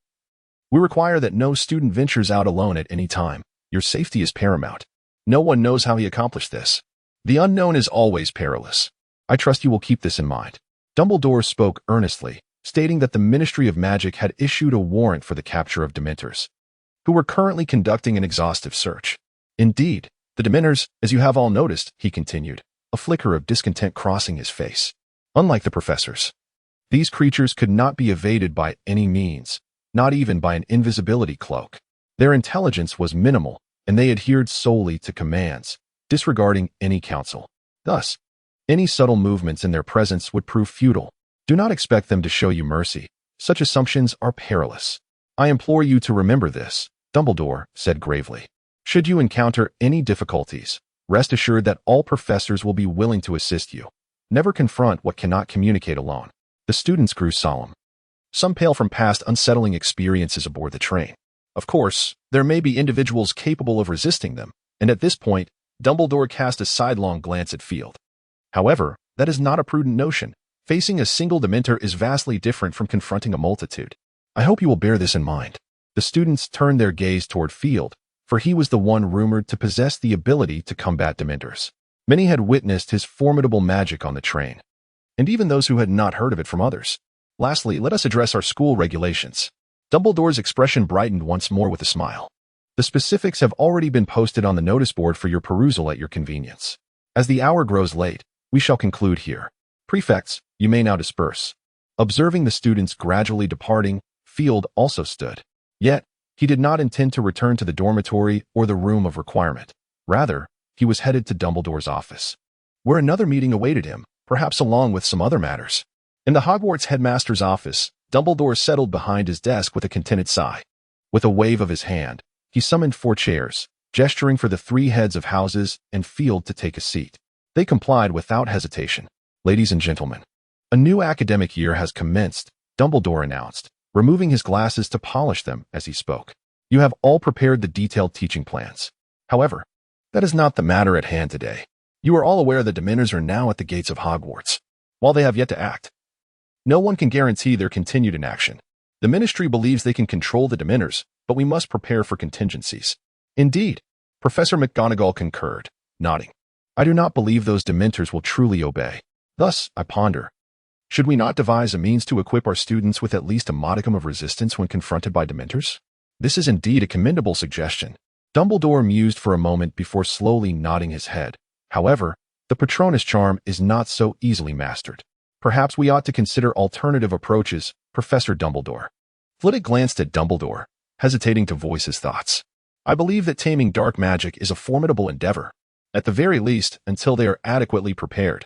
we require that no student ventures out alone at any time. Your safety is paramount. No one knows how he accomplished this. The unknown is always perilous. I trust you will keep this in mind." Dumbledore spoke earnestly, stating that the Ministry of Magic had issued a warrant for the capture of Dementors, who were currently conducting an exhaustive search. "Indeed, the Dementors, as you have all noticed," he continued, a flicker of discontent crossing his face. "Unlike the professors, these creatures could not be evaded by any means, not even by an invisibility cloak. Their intelligence was minimal, and they adhered solely to commands, disregarding any counsel. Thus, any subtle movements in their presence would prove futile. Do not expect them to show you mercy. Such assumptions are perilous. I implore you to remember this," Dumbledore said gravely. "Should you encounter any difficulties, rest assured that all professors will be willing to assist you. Never confront what cannot communicate alone." The students grew solemn, some pale from past unsettling experiences aboard the train. Of course, there may be individuals capable of resisting them, and at this point, Dumbledore cast a sidelong glance at Field. However, that is not a prudent notion. Facing a single Dementor is vastly different from confronting a multitude. I hope you will bear this in mind. The students turned their gaze toward Field, for he was the one rumored to possess the ability to combat Dementors. Many had witnessed his formidable magic on the train, and even those who had not heard of it from others. Lastly, let us address our school regulations. Dumbledore's expression brightened once more with a smile. The specifics have already been posted on the notice board for your perusal at your convenience. As the hour grows late, we shall conclude here. Prefects, you may now disperse. Observing the students gradually departing, Field also stood. Yet, he did not intend to return to the dormitory or the room of requirement. Rather, he was headed to Dumbledore's office, where another meeting awaited him, perhaps along with some other matters. In the Hogwarts headmaster's office, Dumbledore settled behind his desk with a contented sigh. With a wave of his hand, he summoned 4 chairs, gesturing for the 3 heads of houses and Field to take a seat. They complied without hesitation. "Ladies and gentlemen, a new academic year has commenced," Dumbledore announced, removing his glasses to polish them as he spoke. "You have all prepared the detailed teaching plans. However, that is not the matter at hand today. You are all aware that Dementors are now at the gates of Hogwarts. While they have yet to act, no one can guarantee their continued inaction. The Ministry believes they can control the Dementors, but we must prepare for contingencies." "Indeed," Professor McGonagall concurred, nodding. "I do not believe those Dementors will truly obey. Thus, I ponder, should we not devise a means to equip our students with at least a modicum of resistance when confronted by Dementors? This is indeed a commendable suggestion." Dumbledore mused for a moment before slowly nodding his head. "However, the Patronus charm is not so easily mastered. Perhaps we ought to consider alternative approaches, Professor Dumbledore." Flitwick glanced at Dumbledore, hesitating to voice his thoughts. "I believe that taming dark magic is a formidable endeavor. At the very least, until they are adequately prepared,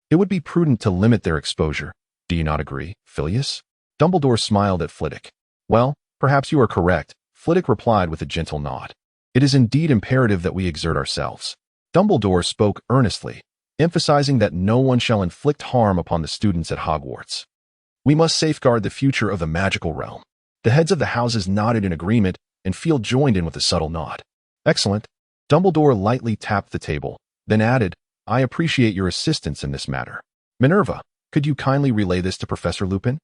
it would be prudent to limit their exposure. Do you not agree, Filius?" Dumbledore smiled at Flitwick. "Well, perhaps you are correct," Flitwick replied with a gentle nod. "It is indeed imperative that we exert ourselves." Dumbledore spoke earnestly, emphasizing that no one shall inflict harm upon the students at Hogwarts. "We must safeguard the future of the magical realm." The heads of the houses nodded in agreement, and Field joined in with a subtle nod. "Excellent." Dumbledore lightly tapped the table, then added, "I appreciate your assistance in this matter. Minerva, could you kindly relay this to Professor Lupin?"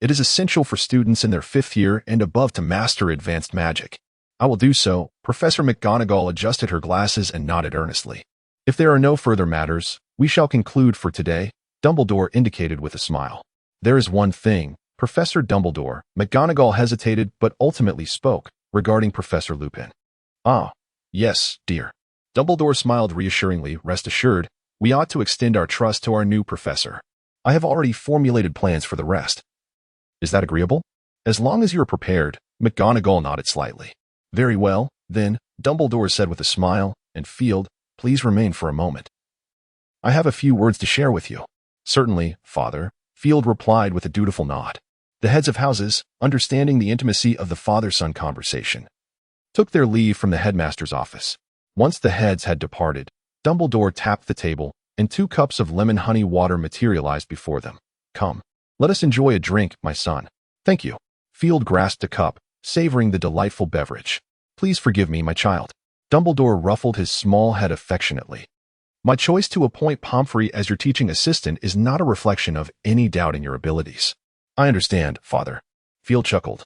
It is essential for students in their 5th year and above to master advanced magic. I will do so. Professor McGonagall adjusted her glasses and nodded earnestly. If there are no further matters, we shall conclude for today, Dumbledore indicated with a smile. There is one thing, Professor Dumbledore. McGonagall hesitated but ultimately spoke, regarding Professor Lupin. Ah, yes, dear. Dumbledore smiled reassuringly. Rest assured, we ought to extend our trust to our new professor. I have already formulated plans for the rest. Is that agreeable? As long as you are prepared, McGonagall nodded slightly. Very well, then, Dumbledore said with a smile, and Field, please remain for a moment. I have a few words to share with you. Certainly, Father, Field replied with a dutiful nod. The heads of houses, understanding the intimacy of the father-son conversation, took their leave from the headmaster's office. Once the heads had departed, Dumbledore tapped the table, and 2 cups of lemon-honey water materialized before them. Come, let us enjoy a drink, my son. Thank you. Field grasped a cup, savoring the delightful beverage. Please forgive me, my child. Dumbledore ruffled his small head affectionately. My choice to appoint Pomfrey as your teaching assistant is not a reflection of any doubt in your abilities. I understand, Father. Field chuckled.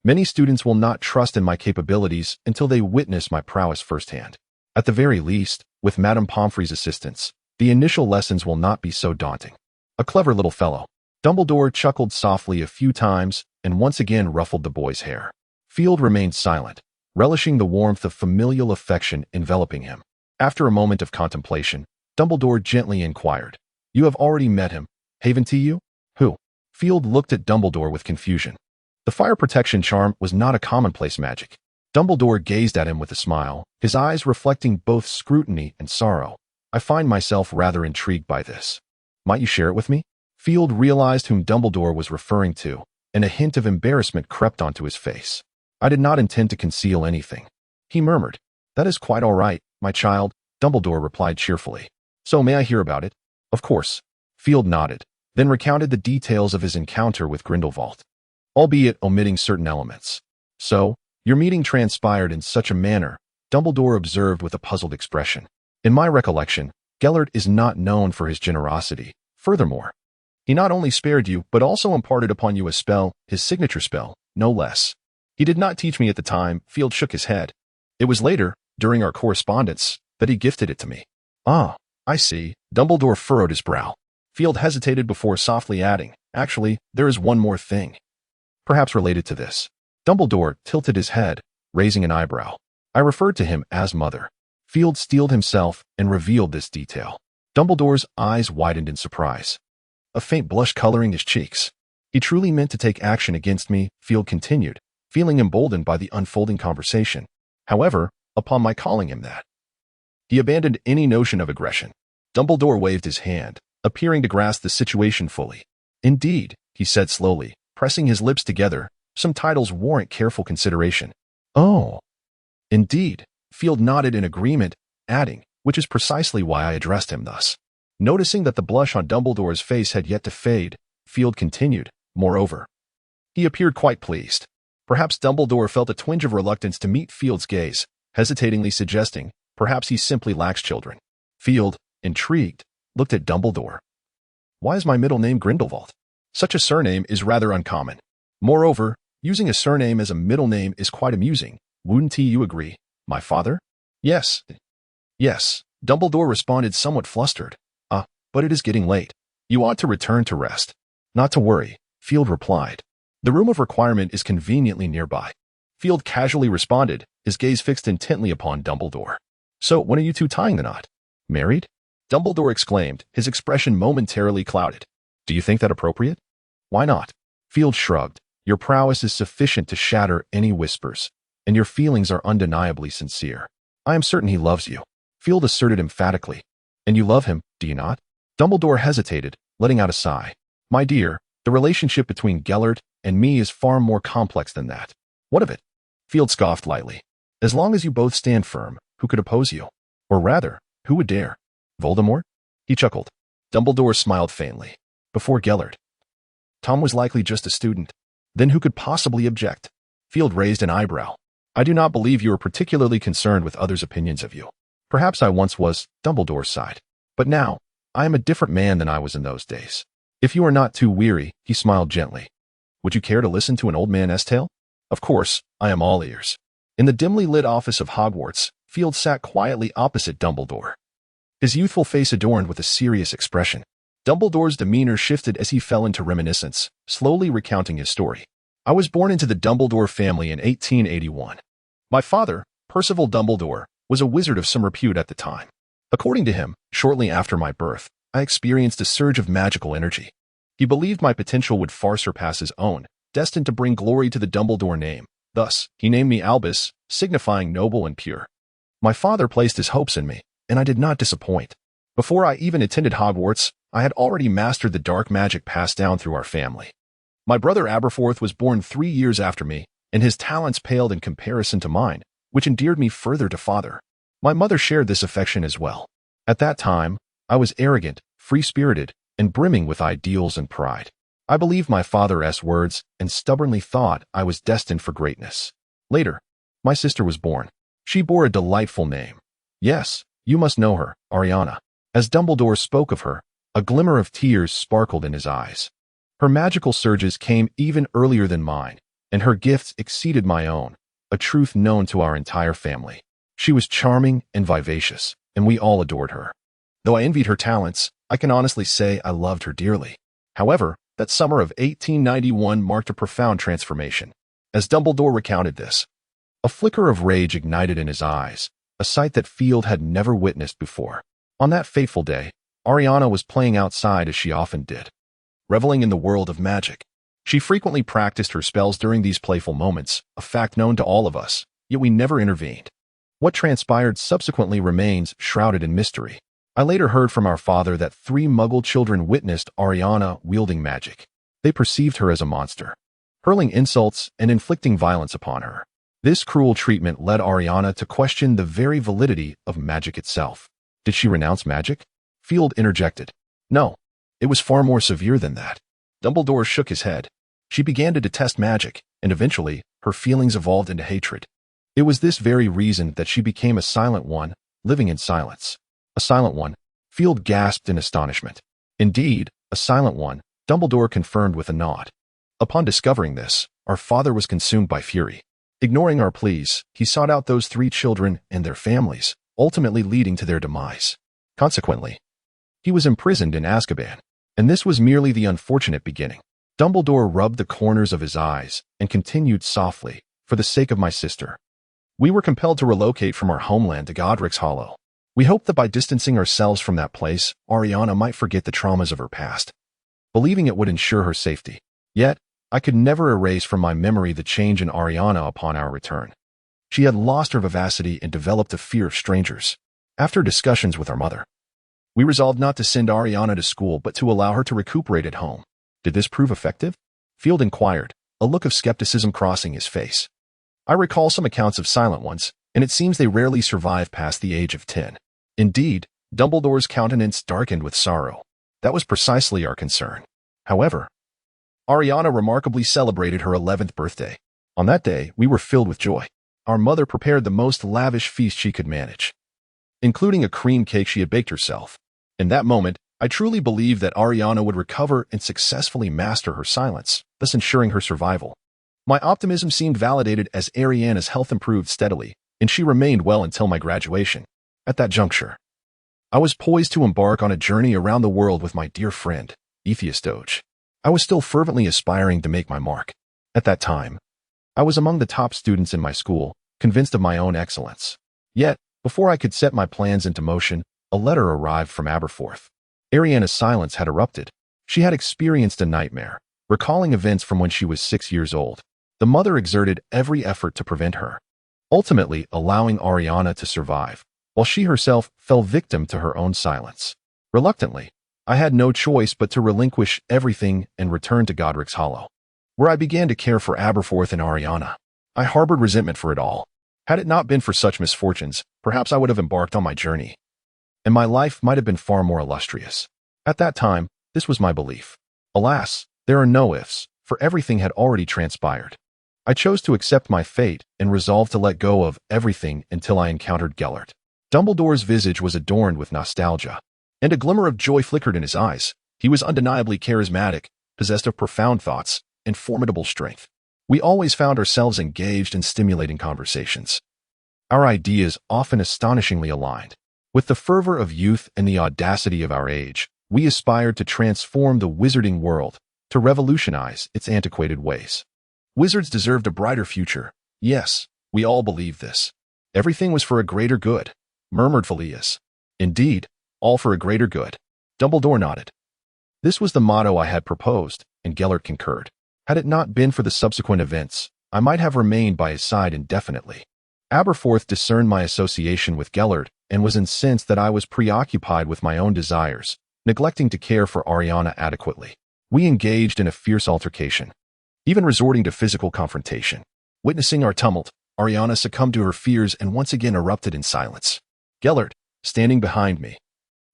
Many students will not trust in my capabilities until they witness my prowess firsthand. At the very least, with Madame Pomfrey's assistance, the initial lessons will not be so daunting. A clever little fellow. Dumbledore chuckled softly a few times and once again ruffled the boy's hair. Field remained silent, relishing the warmth of familial affection enveloping him. After a moment of contemplation, Dumbledore gently inquired, You have already met him, haven't you? Who? Field looked at Dumbledore with confusion. The fire protection charm was not a commonplace magic. Dumbledore gazed at him with a smile, his eyes reflecting both scrutiny and sorrow. I find myself rather intrigued by this. Might you share it with me? Field realized whom Dumbledore was referring to, and a hint of embarrassment crept onto his face. I did not intend to conceal anything. He murmured. That is quite all right, my child, Dumbledore replied cheerfully. So may I hear about it? Of course. Field nodded, then recounted the details of his encounter with Grindlevald, albeit omitting certain elements. So, your meeting transpired in such a manner, Dumbledore observed with a puzzled expression. In my recollection, Gellert is not known for his generosity. Furthermore, he not only spared you, but also imparted upon you a spell, his signature spell, no less. He did not teach me at the time, Field shook his head. It was later, during our correspondence, that he gifted it to me. Ah, I see. Dumbledore furrowed his brow. Field hesitated before softly adding, Actually, there is one more thing. Perhaps related to this. Dumbledore tilted his head, raising an eyebrow. I referred to him as Mother. Field steeled himself and revealed this detail. Dumbledore's eyes widened in surprise, a faint blush coloring his cheeks. He truly meant to take action against me, Field continued, feeling emboldened by the unfolding conversation. However, upon my calling him that, he abandoned any notion of aggression. Dumbledore waved his hand, appearing to grasp the situation fully. Indeed, he said slowly, pressing his lips together, some titles warrant careful consideration. Oh. Indeed, Field nodded in agreement, adding, which is precisely why I addressed him thus. Noticing that the blush on Dumbledore's face had yet to fade, Field continued, moreover. He appeared quite pleased. Perhaps Dumbledore felt a twinge of reluctance to meet Field's gaze, hesitatingly suggesting, perhaps he simply lacks children. Field, intrigued, looked at Dumbledore. Why is my middle name Grindlevald? Such a surname is rather uncommon. Moreover, using a surname as a middle name is quite amusing. Wouldn't you agree, my father? Yes. Yes, Dumbledore responded somewhat flustered. But it is getting late. You ought to return to rest. Not to worry, Field replied. The room of requirement is conveniently nearby. Field casually responded, his gaze fixed intently upon Dumbledore. So, when are you two tying the knot? Married? Dumbledore exclaimed, his expression momentarily clouded. Do you think that appropriate? Why not? Field shrugged. Your prowess is sufficient to shatter any whispers, and your feelings are undeniably sincere. I am certain he loves you. Field asserted emphatically. And you love him, do you not? Dumbledore hesitated, letting out a sigh. My dear, the relationship between Gellert and me is far more complex than that. What of it? Field scoffed lightly. As long as you both stand firm, who could oppose you? Or rather, who would dare? Voldemort? He chuckled. Dumbledore smiled faintly. Before Gellert. Tom was likely just a student. Then who could possibly object? Field raised an eyebrow. I do not believe you are particularly concerned with others' opinions of you. Perhaps I once was, Dumbledore sighed. But now, I am a different man than I was in those days. If you are not too weary, he smiled gently. Would you care to listen to an old man's tale? Of course, I am all ears. In the dimly lit office of Hogwarts, Filch sat quietly opposite Dumbledore, his youthful face adorned with a serious expression. Dumbledore's demeanor shifted as he fell into reminiscence, slowly recounting his story. I was born into the Dumbledore family in 1881. My father, Percival Dumbledore, was a wizard of some repute at the time. According to him, shortly after my birth, I experienced a surge of magical energy. He believed my potential would far surpass his own, destined to bring glory to the Dumbledore name. Thus, he named me Albus, signifying noble and pure. My father placed his hopes in me, and I did not disappoint. Before I even attended Hogwarts, I had already mastered the dark magic passed down through our family. My brother Aberforth was born 3 years after me, and his talents paled in comparison to mine, which endeared me further to father. My mother shared this affection as well. At that time, I was arrogant, free-spirited, and brimming with ideals and pride. I believed my father's words and stubbornly thought I was destined for greatness. Later, my sister was born. She bore a delightful name. Yes, you must know her, Ariana. As Dumbledore spoke of her, a glimmer of tears sparkled in his eyes. Her magical surges came even earlier than mine, and her gifts exceeded my own, a truth known to our entire family. She was charming and vivacious, and we all adored her. Though I envied her talents, I can honestly say I loved her dearly. However, that summer of 1891 marked a profound transformation. As Dumbledore recounted this, a flicker of rage ignited in his eyes, a sight that Filch had never witnessed before. On that fateful day, Ariana was playing outside as she often did, reveling in the world of magic. She frequently practiced her spells during these playful moments, a fact known to all of us, yet we never intervened. What transpired subsequently remains shrouded in mystery. I later heard from our father that 3 Muggle children witnessed Ariana wielding magic. They perceived her as a monster, hurling insults and inflicting violence upon her. This cruel treatment led Ariana to question the very validity of magic itself. Did she renounce magic? Filch interjected. No, it was far more severe than that. Dumbledore shook his head. She began to detest magic, and eventually, her feelings evolved into hatred. It was this very reason that she became a silent one, living in silence. A silent one? Filch gasped in astonishment. Indeed, a silent one, Dumbledore confirmed with a nod. Upon discovering this, our father was consumed by fury. Ignoring our pleas, he sought out those 3 children and their families, ultimately leading to their demise. Consequently, he was imprisoned in Azkaban, and this was merely the unfortunate beginning. Dumbledore rubbed the corners of his eyes and continued softly, for the sake of my sister. We were compelled to relocate from our homeland to Godric's Hollow. We hoped that by distancing ourselves from that place, Ariana might forget the traumas of her past, believing it would ensure her safety. Yet, I could never erase from my memory the change in Ariana upon our return. She had lost her vivacity and developed a fear of strangers. After discussions with our mother, we resolved not to send Ariana to school but to allow her to recuperate at home. Did this prove effective? Filch inquired, a look of skepticism crossing his face. I recall some accounts of silent ones, and it seems they rarely survive past the age of 10. Indeed, Dumbledore's countenance darkened with sorrow. That was precisely our concern. However, Ariana remarkably celebrated her 11th birthday. On that day, we were filled with joy. Our mother prepared the most lavish feast she could manage, including a cream cake she had baked herself. In that moment, I truly believed that Ariana would recover and successfully master her silence, thus ensuring her survival. My optimism seemed validated as Ariana's health improved steadily, and she remained well until my graduation. At that juncture, I was poised to embark on a journey around the world with my dear friend, Doge. I was still fervently aspiring to make my mark. At that time, I was among the top students in my school, convinced of my own excellence. Yet, before I could set my plans into motion, a letter arrived from Aberforth. Ariana's silence had erupted. She had experienced a nightmare, recalling events from when she was 6 years old. The mother exerted every effort to prevent her, ultimately allowing Ariana to survive, while she herself fell victim to her own silence. Reluctantly, I had no choice but to relinquish everything and return to Godric's Hollow, where I began to care for Aberforth and Ariana. I harbored resentment for it all. Had it not been for such misfortunes, perhaps I would have embarked on my journey, and my life might have been far more illustrious. At that time, this was my belief. Alas, there are no ifs, for everything had already transpired. I chose to accept my fate and resolved to let go of everything until I encountered Gellert. Dumbledore's visage was adorned with nostalgia, and a glimmer of joy flickered in his eyes. He was undeniably charismatic, possessed of profound thoughts, and formidable strength. We always found ourselves engaged in stimulating conversations. Our ideas often astonishingly aligned. With the fervor of youth and the audacity of our age, we aspired to transform the wizarding world, to revolutionize its antiquated ways. Wizards deserved a brighter future. Yes, we all believed this. Everything was for a greater good, murmured Phileas. Indeed, all for a greater good. Dumbledore nodded. This was the motto I had proposed, and Gellert concurred. Had it not been for the subsequent events, I might have remained by his side indefinitely. Aberforth discerned my association with Gellert and was incensed that I was preoccupied with my own desires, neglecting to care for Ariana adequately. We engaged in a fierce altercation, even resorting to physical confrontation. Witnessing our tumult, Ariana succumbed to her fears and once again erupted in silence. Gellert, standing behind me,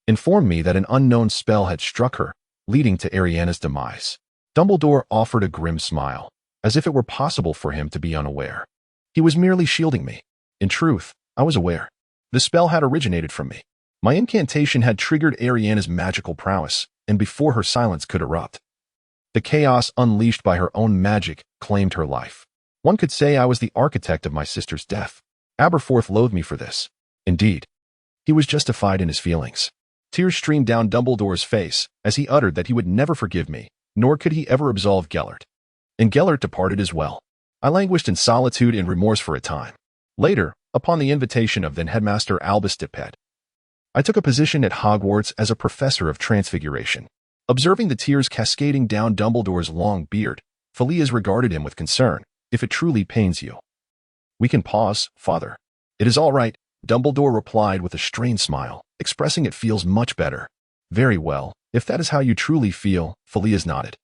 informed me that an unknown spell had struck her, leading to Ariana's demise. Dumbledore offered a grim smile, as if it were possible for him to be unaware. He was merely shielding me. In truth, I was aware. The spell had originated from me. My incantation had triggered Ariana's magical prowess, and before her silence could erupt, the chaos unleashed by her own magic claimed her life. One could say I was the architect of my sister's death. Aberforth loathed me for this. Indeed, he was justified in his feelings. Tears streamed down Dumbledore's face as he uttered that he would never forgive me, nor could he ever absolve Gellert. And Gellert departed as well. I languished in solitude and remorse for a time. Later, upon the invitation of then Headmaster Albus Tippett, I took a position at Hogwarts as a professor of transfiguration. Observing the tears cascading down Dumbledore's long beard, Phileas regarded him with concern. If it truly pains you, we can pause, Father. It is all right, Dumbledore replied with a strained smile, expressing it feels much better. Very well, if that is how you truly feel, Phileas nodded.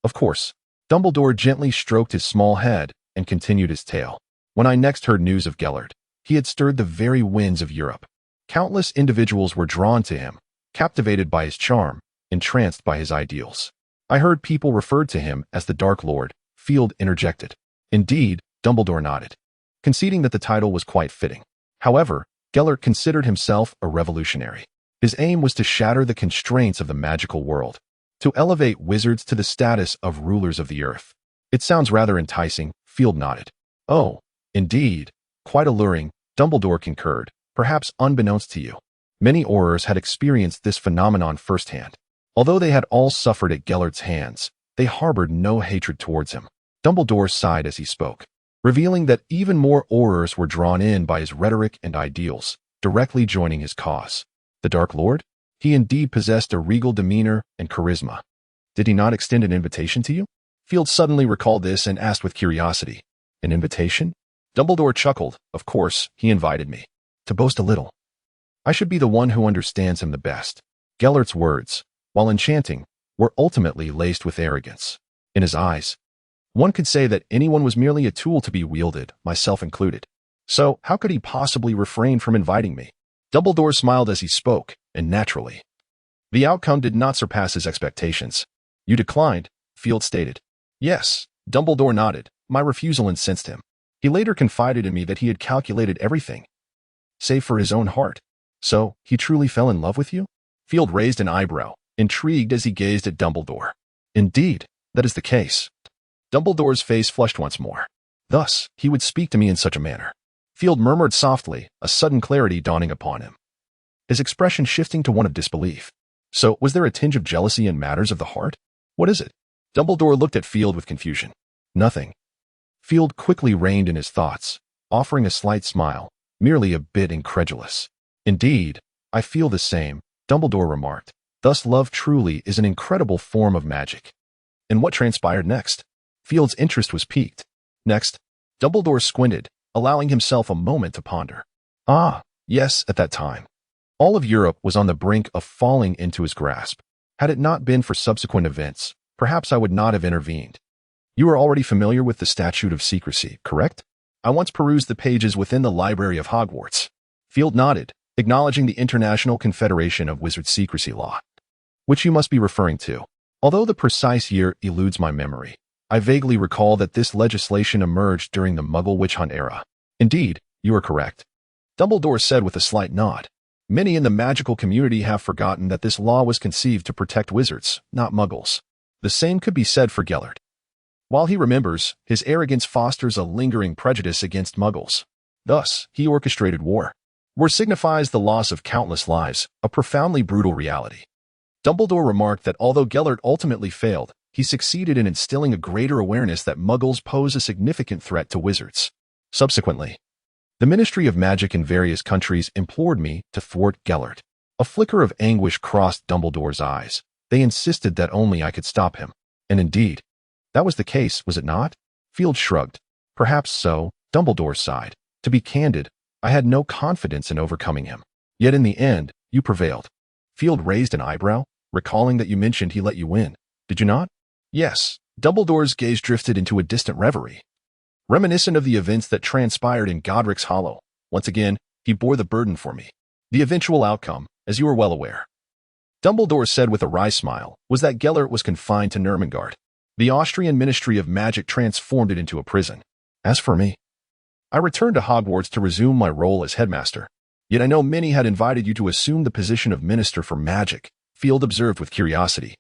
Of course. Dumbledore gently stroked his small head and continued his tale. When I next heard news of Gellert, he had stirred the very winds of Europe. Countless individuals were drawn to him, captivated by his charm, entranced by his ideals. I heard people referred to him as the Dark Lord, Field interjected. Indeed, Dumbledore nodded, conceding that the title was quite fitting. However, Gellert considered himself a revolutionary. His aim was to shatter the constraints of the magical world, to elevate wizards to the status of rulers of the earth. It sounds rather enticing, Field nodded. Oh, indeed, quite alluring, Dumbledore concurred, perhaps unbeknownst to you. Many Aurors had experienced this phenomenon firsthand. Although they had all suffered at Gellert's hands, they harbored no hatred towards him. Dumbledore sighed as he spoke, revealing that even more Aurors were drawn in by his rhetoric and ideals, directly joining his cause. The Dark Lord? He indeed possessed a regal demeanor and charisma. Did he not extend an invitation to you? Field suddenly recalled this and asked with curiosity. An invitation? Dumbledore chuckled. Of course, he invited me. To boast a little. I should be the one who understands him the best. Gellert's words, while enchanting, were ultimately laced with arrogance. In his eyes, one could say that anyone was merely a tool to be wielded, myself included. So, how could he possibly refrain from inviting me? Dumbledore smiled as he spoke, and naturally, the outcome did not surpass his expectations. You declined, Field stated. Yes, Dumbledore nodded. My refusal incensed him. He later confided in me that he had calculated everything, save for his own heart. So, he truly fell in love with you? Field raised an eyebrow, intrigued as he gazed at Dumbledore. Indeed, that is the case. Dumbledore's face flushed once more. Thus, he would speak to me in such a manner. Field murmured softly, a sudden clarity dawning upon him, his expression shifting to one of disbelief. So, was there a tinge of jealousy in matters of the heart? What is it? Dumbledore looked at Field with confusion. Nothing. Field quickly reined in his thoughts, offering a slight smile, merely a bit incredulous. Indeed, I feel the same, Dumbledore remarked. Thus love truly is an incredible form of magic. And what transpired next? Field's interest was piqued. Next, Dumbledore squinted, allowing himself a moment to ponder. Ah, yes, at that time. All of Europe was on the brink of falling into his grasp. Had it not been for subsequent events, perhaps I would not have intervened. You are already familiar with the Statute of Secrecy, correct? I once perused the pages within the library of Hogwarts. Field nodded, acknowledging the International Confederation of Wizard Secrecy Law, which you must be referring to. Although the precise year eludes my memory, I vaguely recall that this legislation emerged during the Muggle witch hunt era. Indeed, you are correct. Dumbledore said with a slight nod. Many in the magical community have forgotten that this law was conceived to protect wizards, not Muggles. The same could be said for Gellert. While he remembers, his arrogance fosters a lingering prejudice against Muggles. Thus, he orchestrated war. War signifies the loss of countless lives, a profoundly brutal reality. Dumbledore remarked that although Gellert ultimately failed, he succeeded in instilling a greater awareness that Muggles pose a significant threat to wizards. Subsequently, the Ministry of Magic in various countries implored me to thwart Gellert. A flicker of anguish crossed Dumbledore's eyes. They insisted that only I could stop him. And indeed, that was the case, was it not? Filch shrugged. Perhaps so, Dumbledore sighed. To be candid, I had no confidence in overcoming him. Yet in the end, you prevailed. Filch raised an eyebrow, recalling that you mentioned he let you win. Did you not? Yes. Dumbledore's gaze drifted into a distant reverie. Reminiscent of the events that transpired in Godric's Hollow, once again, he bore the burden for me. The eventual outcome, as you are well aware, Dumbledore said with a wry smile, was that Gellert was confined to Nurmengard. The Austrian Ministry of Magic transformed it into a prison. As for me, I returned to Hogwarts to resume my role as headmaster. Yet I know many had invited you to assume the position of Minister for Magic, Field observed with curiosity.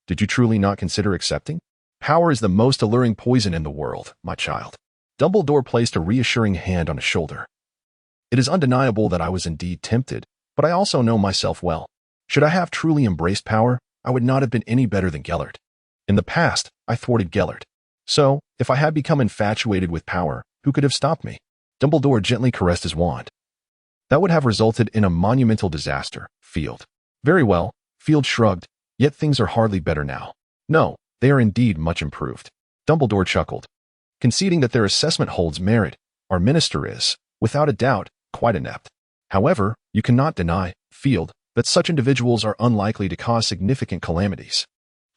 Did you truly not consider accepting? Power is the most alluring poison in the world, my child. Dumbledore placed a reassuring hand on his shoulder. It is undeniable that I was indeed tempted, but I also know myself well. Should I have truly embraced power, I would not have been any better than Gellert. In the past, I thwarted Gellert. So, if I had become infatuated with power, who could have stopped me? Dumbledore gently caressed his wand. That would have resulted in a monumental disaster, Field. Very well, Field shrugged, yet things are hardly better now. No, they are indeed much improved. Dumbledore chuckled. Conceding that their assessment holds merit, our minister is, without a doubt, quite inept. However, you cannot deny, Field, that such individuals are unlikely to cause significant calamities.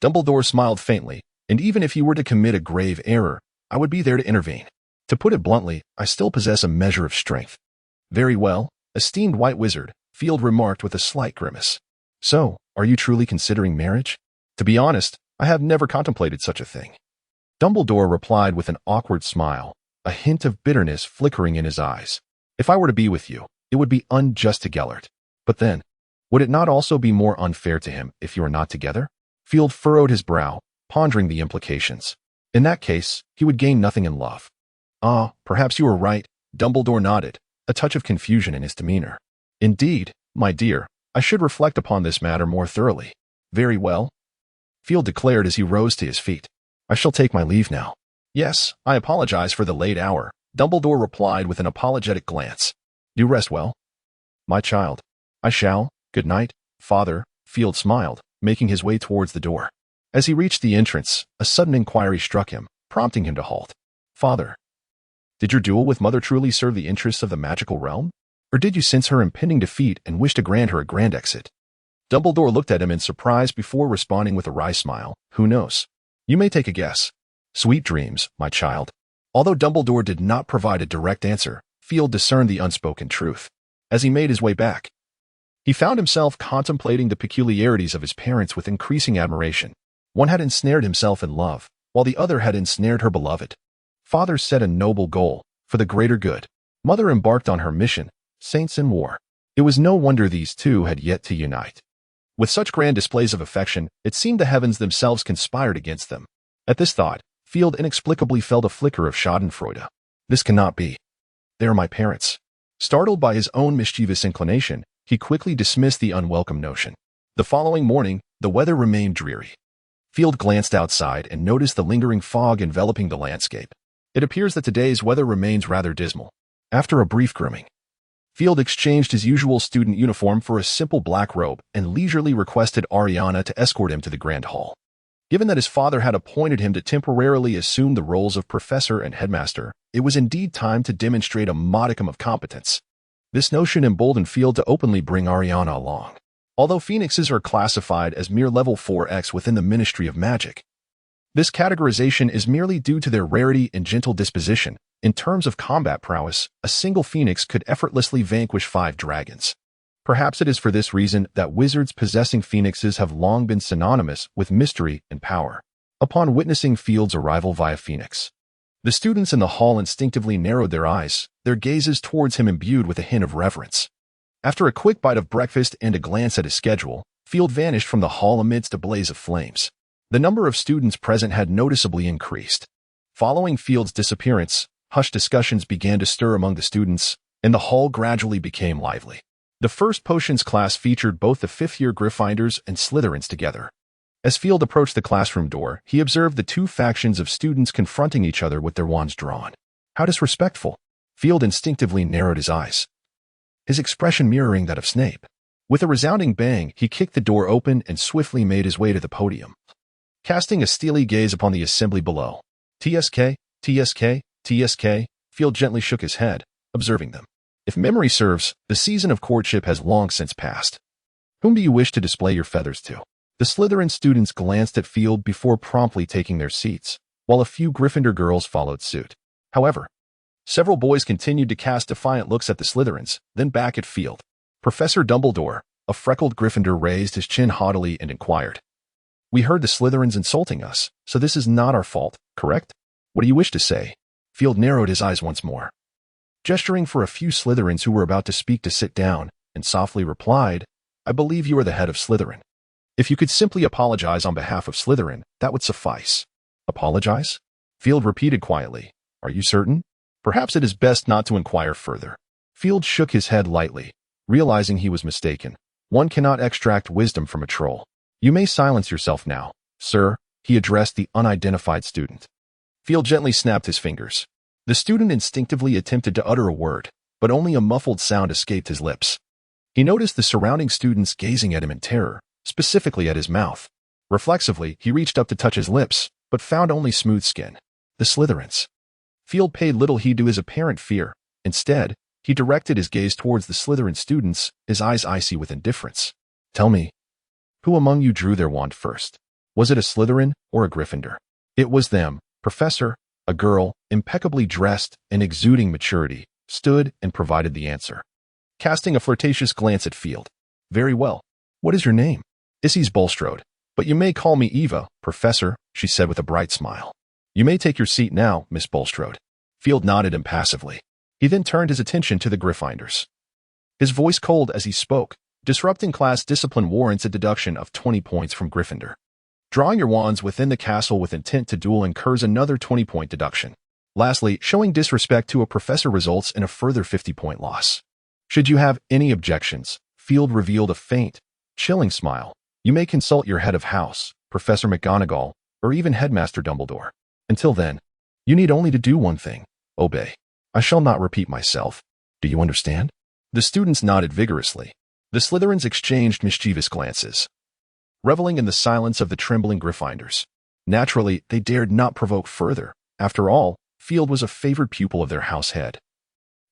Dumbledore smiled faintly, and even if you were to commit a grave error, I would be there to intervene. To put it bluntly, I still possess a measure of strength. Very well, esteemed white wizard, Field remarked with a slight grimace. So, are you truly considering marriage? To be honest, I have never contemplated such a thing. Dumbledore replied with an awkward smile, a hint of bitterness flickering in his eyes. If I were to be with you, it would be unjust to Gellert. But then, would it not also be more unfair to him if you are not together? Field furrowed his brow, pondering the implications. In that case, he would gain nothing in love. Ah, perhaps you are right, Dumbledore nodded, a touch of confusion in his demeanor. Indeed, my dear, I should reflect upon this matter more thoroughly. Very well, Field declared as he rose to his feet. I shall take my leave now. Yes, I apologize for the late hour, Dumbledore replied with an apologetic glance. Do rest well. My child. I shall. Good night, Father, Field smiled, making his way towards the door. As he reached the entrance, a sudden inquiry struck him, prompting him to halt. Father, did your duel with Mother truly serve the interests of the magical realm? Or did you sense her impending defeat and wish to grant her a grand exit? Dumbledore looked at him in surprise before responding with a wry smile. Who knows? You may take a guess. Sweet dreams, my child. Although Dumbledore did not provide a direct answer, Field discerned the unspoken truth. As he made his way back, he found himself contemplating the peculiarities of his parents with increasing admiration. One had ensnared himself in love, while the other had ensnared her beloved. Father set a noble goal, for the greater good. Mother embarked on her mission, saints in war. It was no wonder these two had yet to unite. With such grand displays of affection, it seemed the heavens themselves conspired against them. At this thought, Field inexplicably felt a flicker of schadenfreude. This cannot be. They are my parents. Startled by his own mischievous inclination, he quickly dismissed the unwelcome notion. The following morning, the weather remained dreary. Field glanced outside and noticed the lingering fog enveloping the landscape. It appears that today's weather remains rather dismal. After a brief grooming, Field exchanged his usual student uniform for a simple black robe and leisurely requested Ariana to escort him to the Grand Hall. Given that his father had appointed him to temporarily assume the roles of professor and headmaster, it was indeed time to demonstrate a modicum of competence. This notion emboldened Field to openly bring Ariana along. Although phoenixes are classified as mere level 4X within the Ministry of Magic, this categorization is merely due to their rarity and gentle disposition. In terms of combat prowess, a single phoenix could effortlessly vanquish 5 dragons. Perhaps it is for this reason that wizards possessing phoenixes have long been synonymous with mystery and power. Upon witnessing Field's arrival via phoenix, the students in the hall instinctively narrowed their eyes, their gazes towards him imbued with a hint of reverence. After a quick bite of breakfast and a glance at his schedule, Field vanished from the hall amidst a blaze of flames. The number of students present had noticeably increased. Following Field's disappearance, hushed discussions began to stir among the students, and the hall gradually became lively. The first potions class featured both the fifth-year Gryffindors and Slytherins together. As Field approached the classroom door, he observed the two factions of students confronting each other with their wands drawn. How disrespectful! Field instinctively narrowed his eyes, his expression mirroring that of Snape. With a resounding bang, he kicked the door open and swiftly made his way to the podium, casting a steely gaze upon the assembly below. TSK, TSK, TSK, Field gently shook his head, observing them. If memory serves, the season of courtship has long since passed. Whom do you wish to display your feathers to? The Slytherin students glanced at Field before promptly taking their seats, while a few Gryffindor girls followed suit. However, several boys continued to cast defiant looks at the Slytherins, then back at Field. Professor Dumbledore, a freckled Gryffindor, raised his chin haughtily and inquired. We heard the Slytherins insulting us, so this is not our fault, correct? What do you wish to say? Field narrowed his eyes once more, gesturing for a few Slytherins who were about to speak to sit down, and softly replied, I believe you are the head of Slytherin. If you could simply apologize on behalf of Slytherin, that would suffice. Apologize? Field repeated quietly. Are you certain? Perhaps it is best not to inquire further. Field shook his head lightly, realizing he was mistaken. One cannot extract wisdom from a troll. You may silence yourself now, sir, he addressed the unidentified student. Field gently snapped his fingers. The student instinctively attempted to utter a word, but only a muffled sound escaped his lips. He noticed the surrounding students gazing at him in terror, specifically at his mouth. Reflexively, he reached up to touch his lips, but found only smooth skin. The Slytherins. Field paid little heed to his apparent fear. Instead, he directed his gaze towards the Slytherin students, his eyes icy with indifference. Tell me, who among you drew their wand first? Was it a Slytherin or a Gryffindor? It was them, Professor. A girl, impeccably dressed and exuding maturity, stood and provided the answer, casting a flirtatious glance at Field. Very well. What is your name? Issy's Bulstrode. But you may call me Eva, Professor, she said with a bright smile. You may take your seat now, Miss Bulstrode. Field nodded impassively. He then turned his attention to the Gryffindors. His voice cold as he spoke. Disrupting class discipline warrants a deduction of 20 points from Gryffindor. Drawing your wands within the castle with intent to duel incurs another 20-point deduction. Lastly, showing disrespect to a professor results in a further 50-point loss. Should you have any objections, Field revealed a faint, chilling smile. You may consult your head of house, Professor McGonagall, or even Headmaster Dumbledore. Until then, you need only to do one thing. Obey. I shall not repeat myself. Do you understand? The students nodded vigorously. The Slytherins exchanged mischievous glances, reveling in the silence of the trembling Gryffindors. Naturally, they dared not provoke further. After all, Field was a favored pupil of their house head,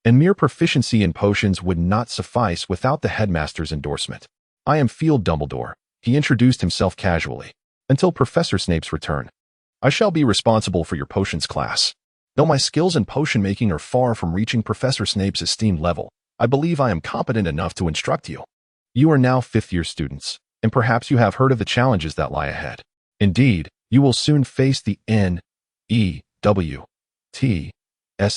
and mere proficiency in potions would not suffice without the headmaster's endorsement. I am Field Dumbledore, he introduced himself casually, until Professor Snape's return. I shall be responsible for your potions class. Though my skills in potion making are far from reaching Professor Snape's esteemed level, I believe I am competent enough to instruct you. You are now fifth-year students, and perhaps you have heard of the challenges that lie ahead. Indeed, you will soon face the NEWTS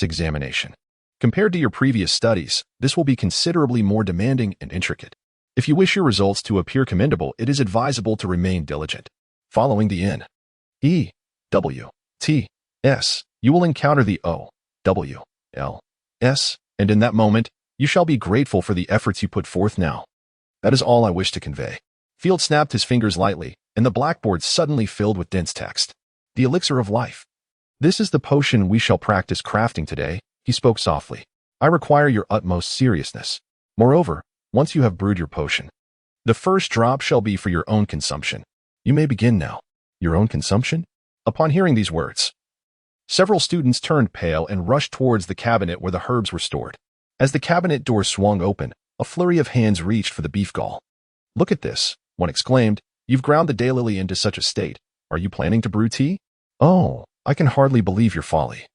examination. Compared to your previous studies, this will be considerably more demanding and intricate. If you wish your results to appear commendable, it is advisable to remain diligent. Following the NEWTS, you will encounter the OWLS, and in that moment, you shall be grateful for the efforts you put forth now. That is all I wish to convey. Field snapped his fingers lightly, and the blackboard suddenly filled with dense text. The elixir of life. This is the potion we shall practice crafting today, he spoke softly. I require your utmost seriousness. Moreover, once you have brewed your potion, the first drop shall be for your own consumption. You may begin now. Your own consumption? Upon hearing these words, several students turned pale and rushed towards the cabinet where the herbs were stored. As the cabinet door swung open, a flurry of hands reached for the beef gall. Look at this, one exclaimed. You've ground the daylily into such a state. Are you planning to brew tea? Oh, I can hardly believe your folly.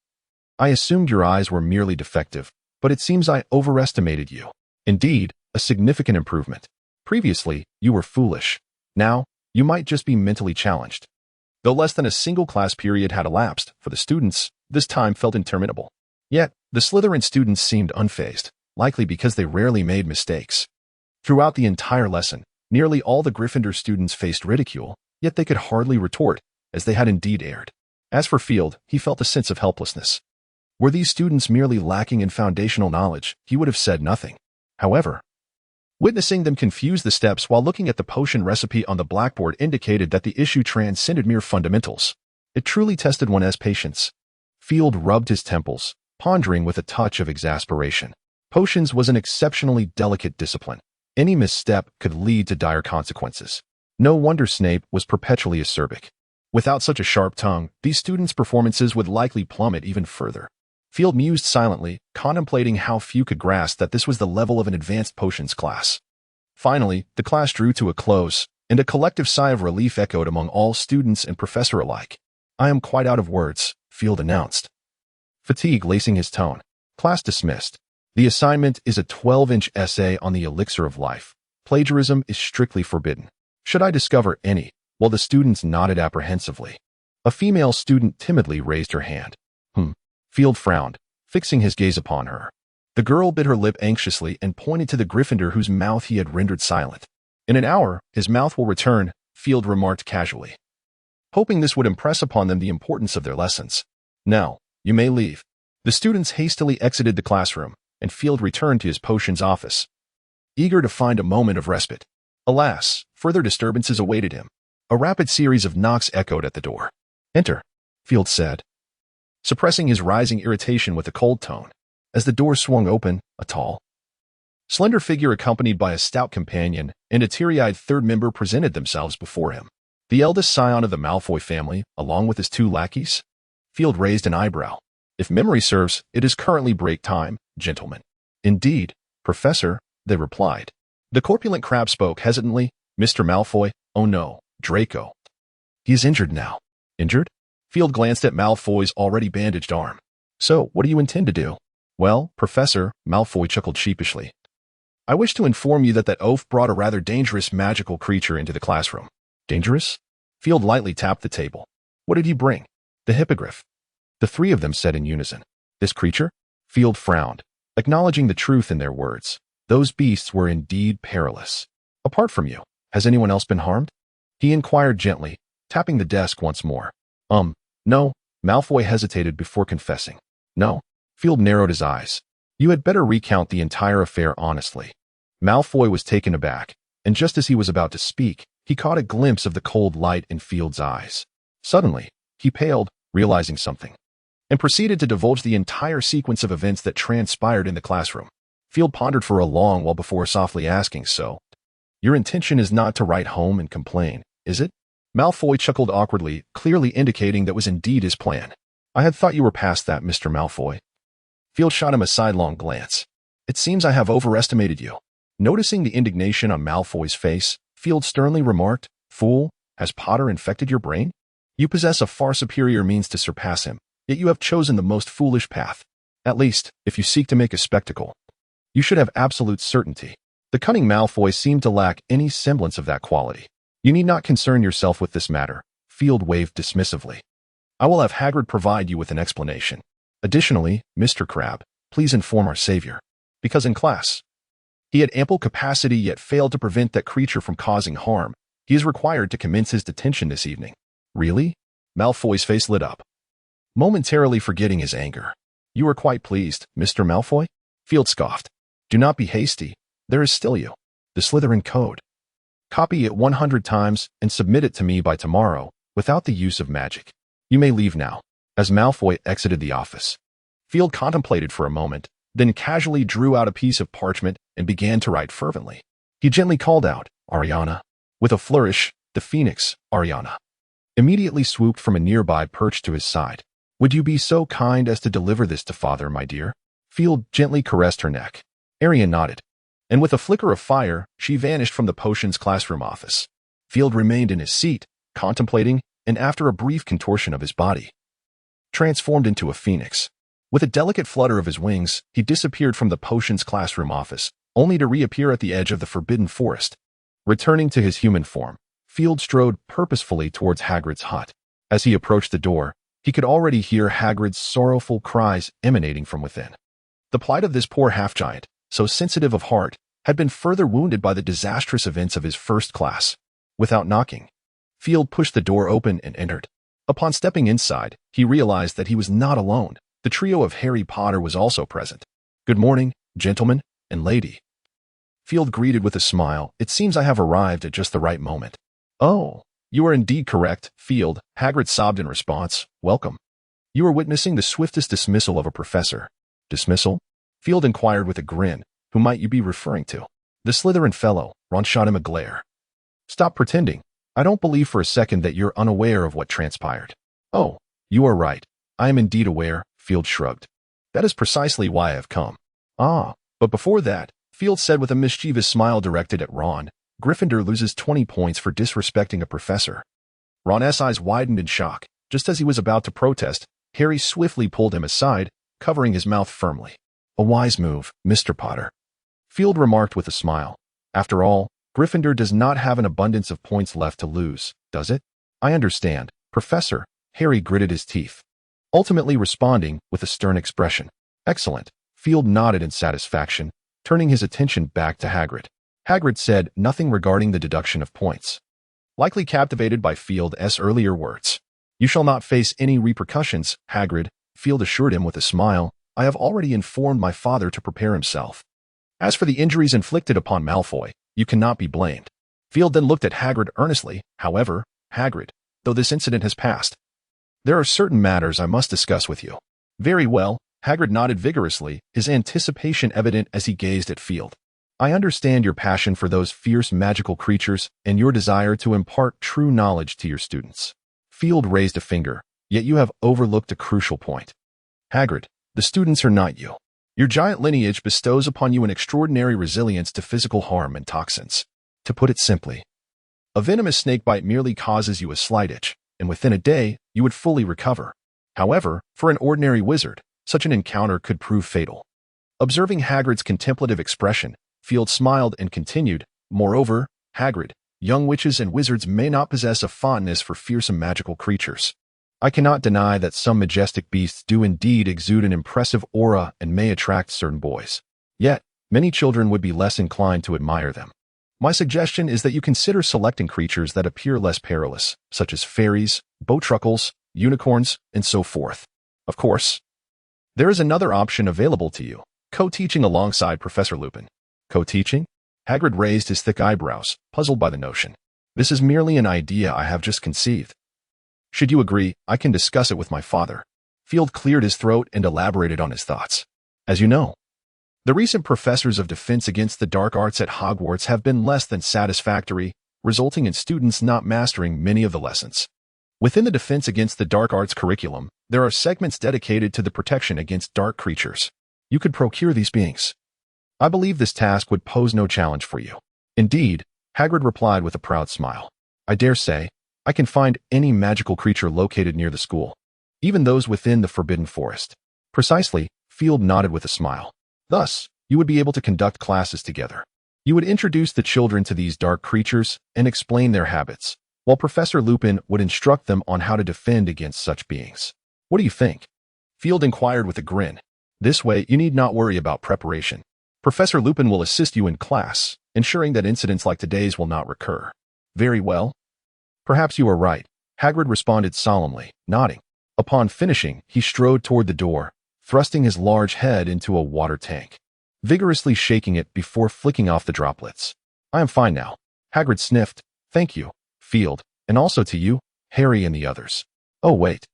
I assumed your eyes were merely defective, but it seems I overestimated you. Indeed, a significant improvement. Previously, you were foolish. Now, you might just be mentally challenged. Though less than a single class period had elapsed, for the students, this time felt interminable. Yet, the Slytherin students seemed unfazed, likely because they rarely made mistakes. Throughout the entire lesson, nearly all the Gryffindor students faced ridicule, yet they could hardly retort, as they had indeed erred. As for Field, he felt a sense of helplessness. Were these students merely lacking in foundational knowledge, he would have said nothing. However, witnessing them confuse the steps while looking at the potion recipe on the blackboard indicated that the issue transcended mere fundamentals. It truly tested one's patience. Field rubbed his temples, pondering with a touch of exasperation. Potions was an exceptionally delicate discipline. Any misstep could lead to dire consequences. No wonder Snape was perpetually acerbic. Without such a sharp tongue, these students' performances would likely plummet even further. Field mused silently, contemplating how few could grasp that this was the level of an advanced potions class. Finally, the class drew to a close, and a collective sigh of relief echoed among all students and professor alike. "I am quite out of words," Field announced, fatigue lacing his tone. "Class dismissed. The assignment is a 12-inch essay on the elixir of life. Plagiarism is strictly forbidden. Should I discover any?" While the students nodded apprehensively. A female student timidly raised her hand. Field frowned, fixing his gaze upon her. The girl bit her lip anxiously and pointed to the Gryffindor whose mouth he had rendered silent. "In an hour, his mouth will return," Field remarked casually, hoping this would impress upon them the importance of their lessons. "Now, you may leave." The students hastily exited the classroom, and Field returned to his potions office, eager to find a moment of respite. Alas, further disturbances awaited him. A rapid series of knocks echoed at the door. "Enter," Field said, suppressing his rising irritation with a cold tone. As the door swung open, a tall, slender figure accompanied by a stout companion and a teary-eyed third member presented themselves before him. The eldest scion of the Malfoy family, along with his two lackeys. Field raised an eyebrow. "If memory serves, it is currently break time, gentlemen." "Indeed, Professor," they replied. The corpulent crab spoke hesitantly. "Mr. Malfoy, oh no, Draco. He is injured now." "Injured?" Field glanced at Malfoy's already bandaged arm. "So, what do you intend to do?" "Well, Professor," Malfoy chuckled sheepishly, "I wish to inform you that oaf brought a rather dangerous magical creature into the classroom." "Dangerous?" Field lightly tapped the table. "What did he bring?" "The hippogriff." The three of them said in unison. "This creature?" Field frowned, acknowledging the truth in their words. Those beasts were indeed perilous. "Apart from you, has anyone else been harmed?" he inquired gently, tapping the desk once more. No." Malfoy hesitated before confessing. "No?" Field narrowed his eyes. "You had better recount the entire affair honestly." Malfoy was taken aback, and just as he was about to speak, he caught a glimpse of the cold light in Field's eyes. Suddenly, he paled, realizing something, and proceeded to divulge the entire sequence of events that transpired in the classroom. Field pondered for a long while before softly asking, "So, your intention is not to write home and complain, is it?" Malfoy chuckled awkwardly, clearly indicating that was indeed his plan. "I had thought you were past that, Mr. Malfoy." Field shot him a sidelong glance. "It seems I have overestimated you." Noticing the indignation on Malfoy's face, Field sternly remarked, "Fool, has Potter infected your brain? You possess a far superior means to surpass him, yet you have chosen the most foolish path. At least, if you seek to make a spectacle, you should have absolute certainty." The cunning Malfoy seemed to lack any semblance of that quality. "You need not concern yourself with this matter," Field waved dismissively. "I will have Hagrid provide you with an explanation. Additionally, Mr. Crabbe, please inform our savior." Because in class, he had ample capacity yet failed to prevent that creature from causing harm, he is required to commence his detention this evening. "Really?" Malfoy's face lit up, momentarily forgetting his anger. "You are quite pleased, Mr. Malfoy?" Field scoffed. "Do not be hasty. There is still you. The Slytherin Code. Copy it 100 times and submit it to me by tomorrow, without the use of magic. You may leave now." As Malfoy exited the office, Field contemplated for a moment, then casually drew out a piece of parchment and began to write fervently. He gently called out, "Ariana." With a flourish, the phoenix, Ariana, immediately swooped from a nearby perch to his side. "Would you be so kind as to deliver this to Father, my dear?" Field gently caressed her neck. Ariana nodded, and with a flicker of fire, she vanished from the potions classroom office. Field remained in his seat, contemplating, and after a brief contortion of his body, transformed into a phoenix. With a delicate flutter of his wings, he disappeared from the potions classroom office, only to reappear at the edge of the forbidden forest. Returning to his human form, Field strode purposefully towards Hagrid's hut. As he approached the door, he could already hear Hagrid's sorrowful cries emanating from within. The plight of this poor half-giant, so sensitive of heart, had been further wounded by the disastrous events of his first class. Without knocking, Field pushed the door open and entered. Upon stepping inside, he realized that he was not alone. The trio of Harry Potter was also present. "Good morning, gentlemen and lady." Field greeted with a smile. "It seems I have arrived at just the right moment." "Oh, you are indeed correct, Field," Hagrid sobbed in response. "Welcome. You are witnessing the swiftest dismissal of a professor." "Dismissal?" Field inquired with a grin. "Who might you be referring to?" "The Slytherin fellow." Ron shot him a glare. "Stop pretending. I don't believe for a second that you're unaware of what transpired." "Oh, you are right. I am indeed aware," Field shrugged. "That is precisely why I have come." "Ah, but before that," Field said with a mischievous smile directed at Ron, "Gryffindor loses 20 points for disrespecting a professor." Ron's eyes widened in shock. Just as he was about to protest, Harry swiftly pulled him aside, covering his mouth firmly. "A wise move, Mr. Potter," Field remarked with a smile. "After all, Gryffindor does not have an abundance of points left to lose, does it?" "I understand, Professor." Harry gritted his teeth, ultimately responding with a stern expression. "Excellent." Field nodded in satisfaction, turning his attention back to Hagrid. Hagrid said nothing regarding the deduction of points, likely captivated by Field's earlier words. "You shall not face any repercussions, Hagrid," Field assured him with a smile. "I have already informed my father to prepare himself. As for the injuries inflicted upon Malfoy, you cannot be blamed." Field then looked at Hagrid earnestly. "However, Hagrid, though this incident has passed, there are certain matters I must discuss with you." "Very well." Hagrid nodded vigorously, his anticipation evident as he gazed at Field. "I understand your passion for those fierce magical creatures and your desire to impart true knowledge to your students." Field raised a finger. "Yet you have overlooked a crucial point. Hagrid, the students are not you. Your giant lineage bestows upon you an extraordinary resilience to physical harm and toxins. To put it simply, a venomous snakebite merely causes you a slight itch, and within a day, you would fully recover. However, for an ordinary wizard, such an encounter could prove fatal." Observing Hagrid's contemplative expression, Field smiled and continued, "Moreover, Hagrid, young witches and wizards may not possess a fondness for fearsome magical creatures. I cannot deny that some majestic beasts do indeed exude an impressive aura and may attract certain boys. Yet, many children would be less inclined to admire them. My suggestion is that you consider selecting creatures that appear less perilous, such as fairies, bowtruckles, unicorns, and so forth. Of course, there is another option available to you, co-teaching alongside Professor Lupin." "Co-teaching?" Hagrid raised his thick eyebrows, puzzled by the notion. "This is merely an idea I have just conceived. Should you agree, I can discuss it with my father." Field cleared his throat and elaborated on his thoughts. "As you know, the recent professors of defense against the dark arts at Hogwarts have been less than satisfactory, resulting in students not mastering many of the lessons. Within the Defense Against the Dark Arts curriculum, there are segments dedicated to the protection against dark creatures. You could procure these beings. I believe this task would pose no challenge for you." "Indeed," Hagrid replied with a proud smile. "I dare say, I can find any magical creature located near the school, even those within the Forbidden Forest." "Precisely," Field nodded with a smile. "Thus, you would be able to conduct classes together. You would introduce the children to these dark creatures and explain their habits, while Professor Lupin would instruct them on how to defend against such beings. What do you think?" Field inquired with a grin. "This way, you need not worry about preparation. Professor Lupin will assist you in class, ensuring that incidents like today's will not recur." "Very well. Perhaps you are right," Hagrid responded solemnly, nodding. Upon finishing, he strode toward the door, thrusting his large head into a water tank, vigorously shaking it before flicking off the droplets. "I am fine now." Hagrid sniffed. "Thank you, Field, and also to you, Harry and the others." "Oh, wait."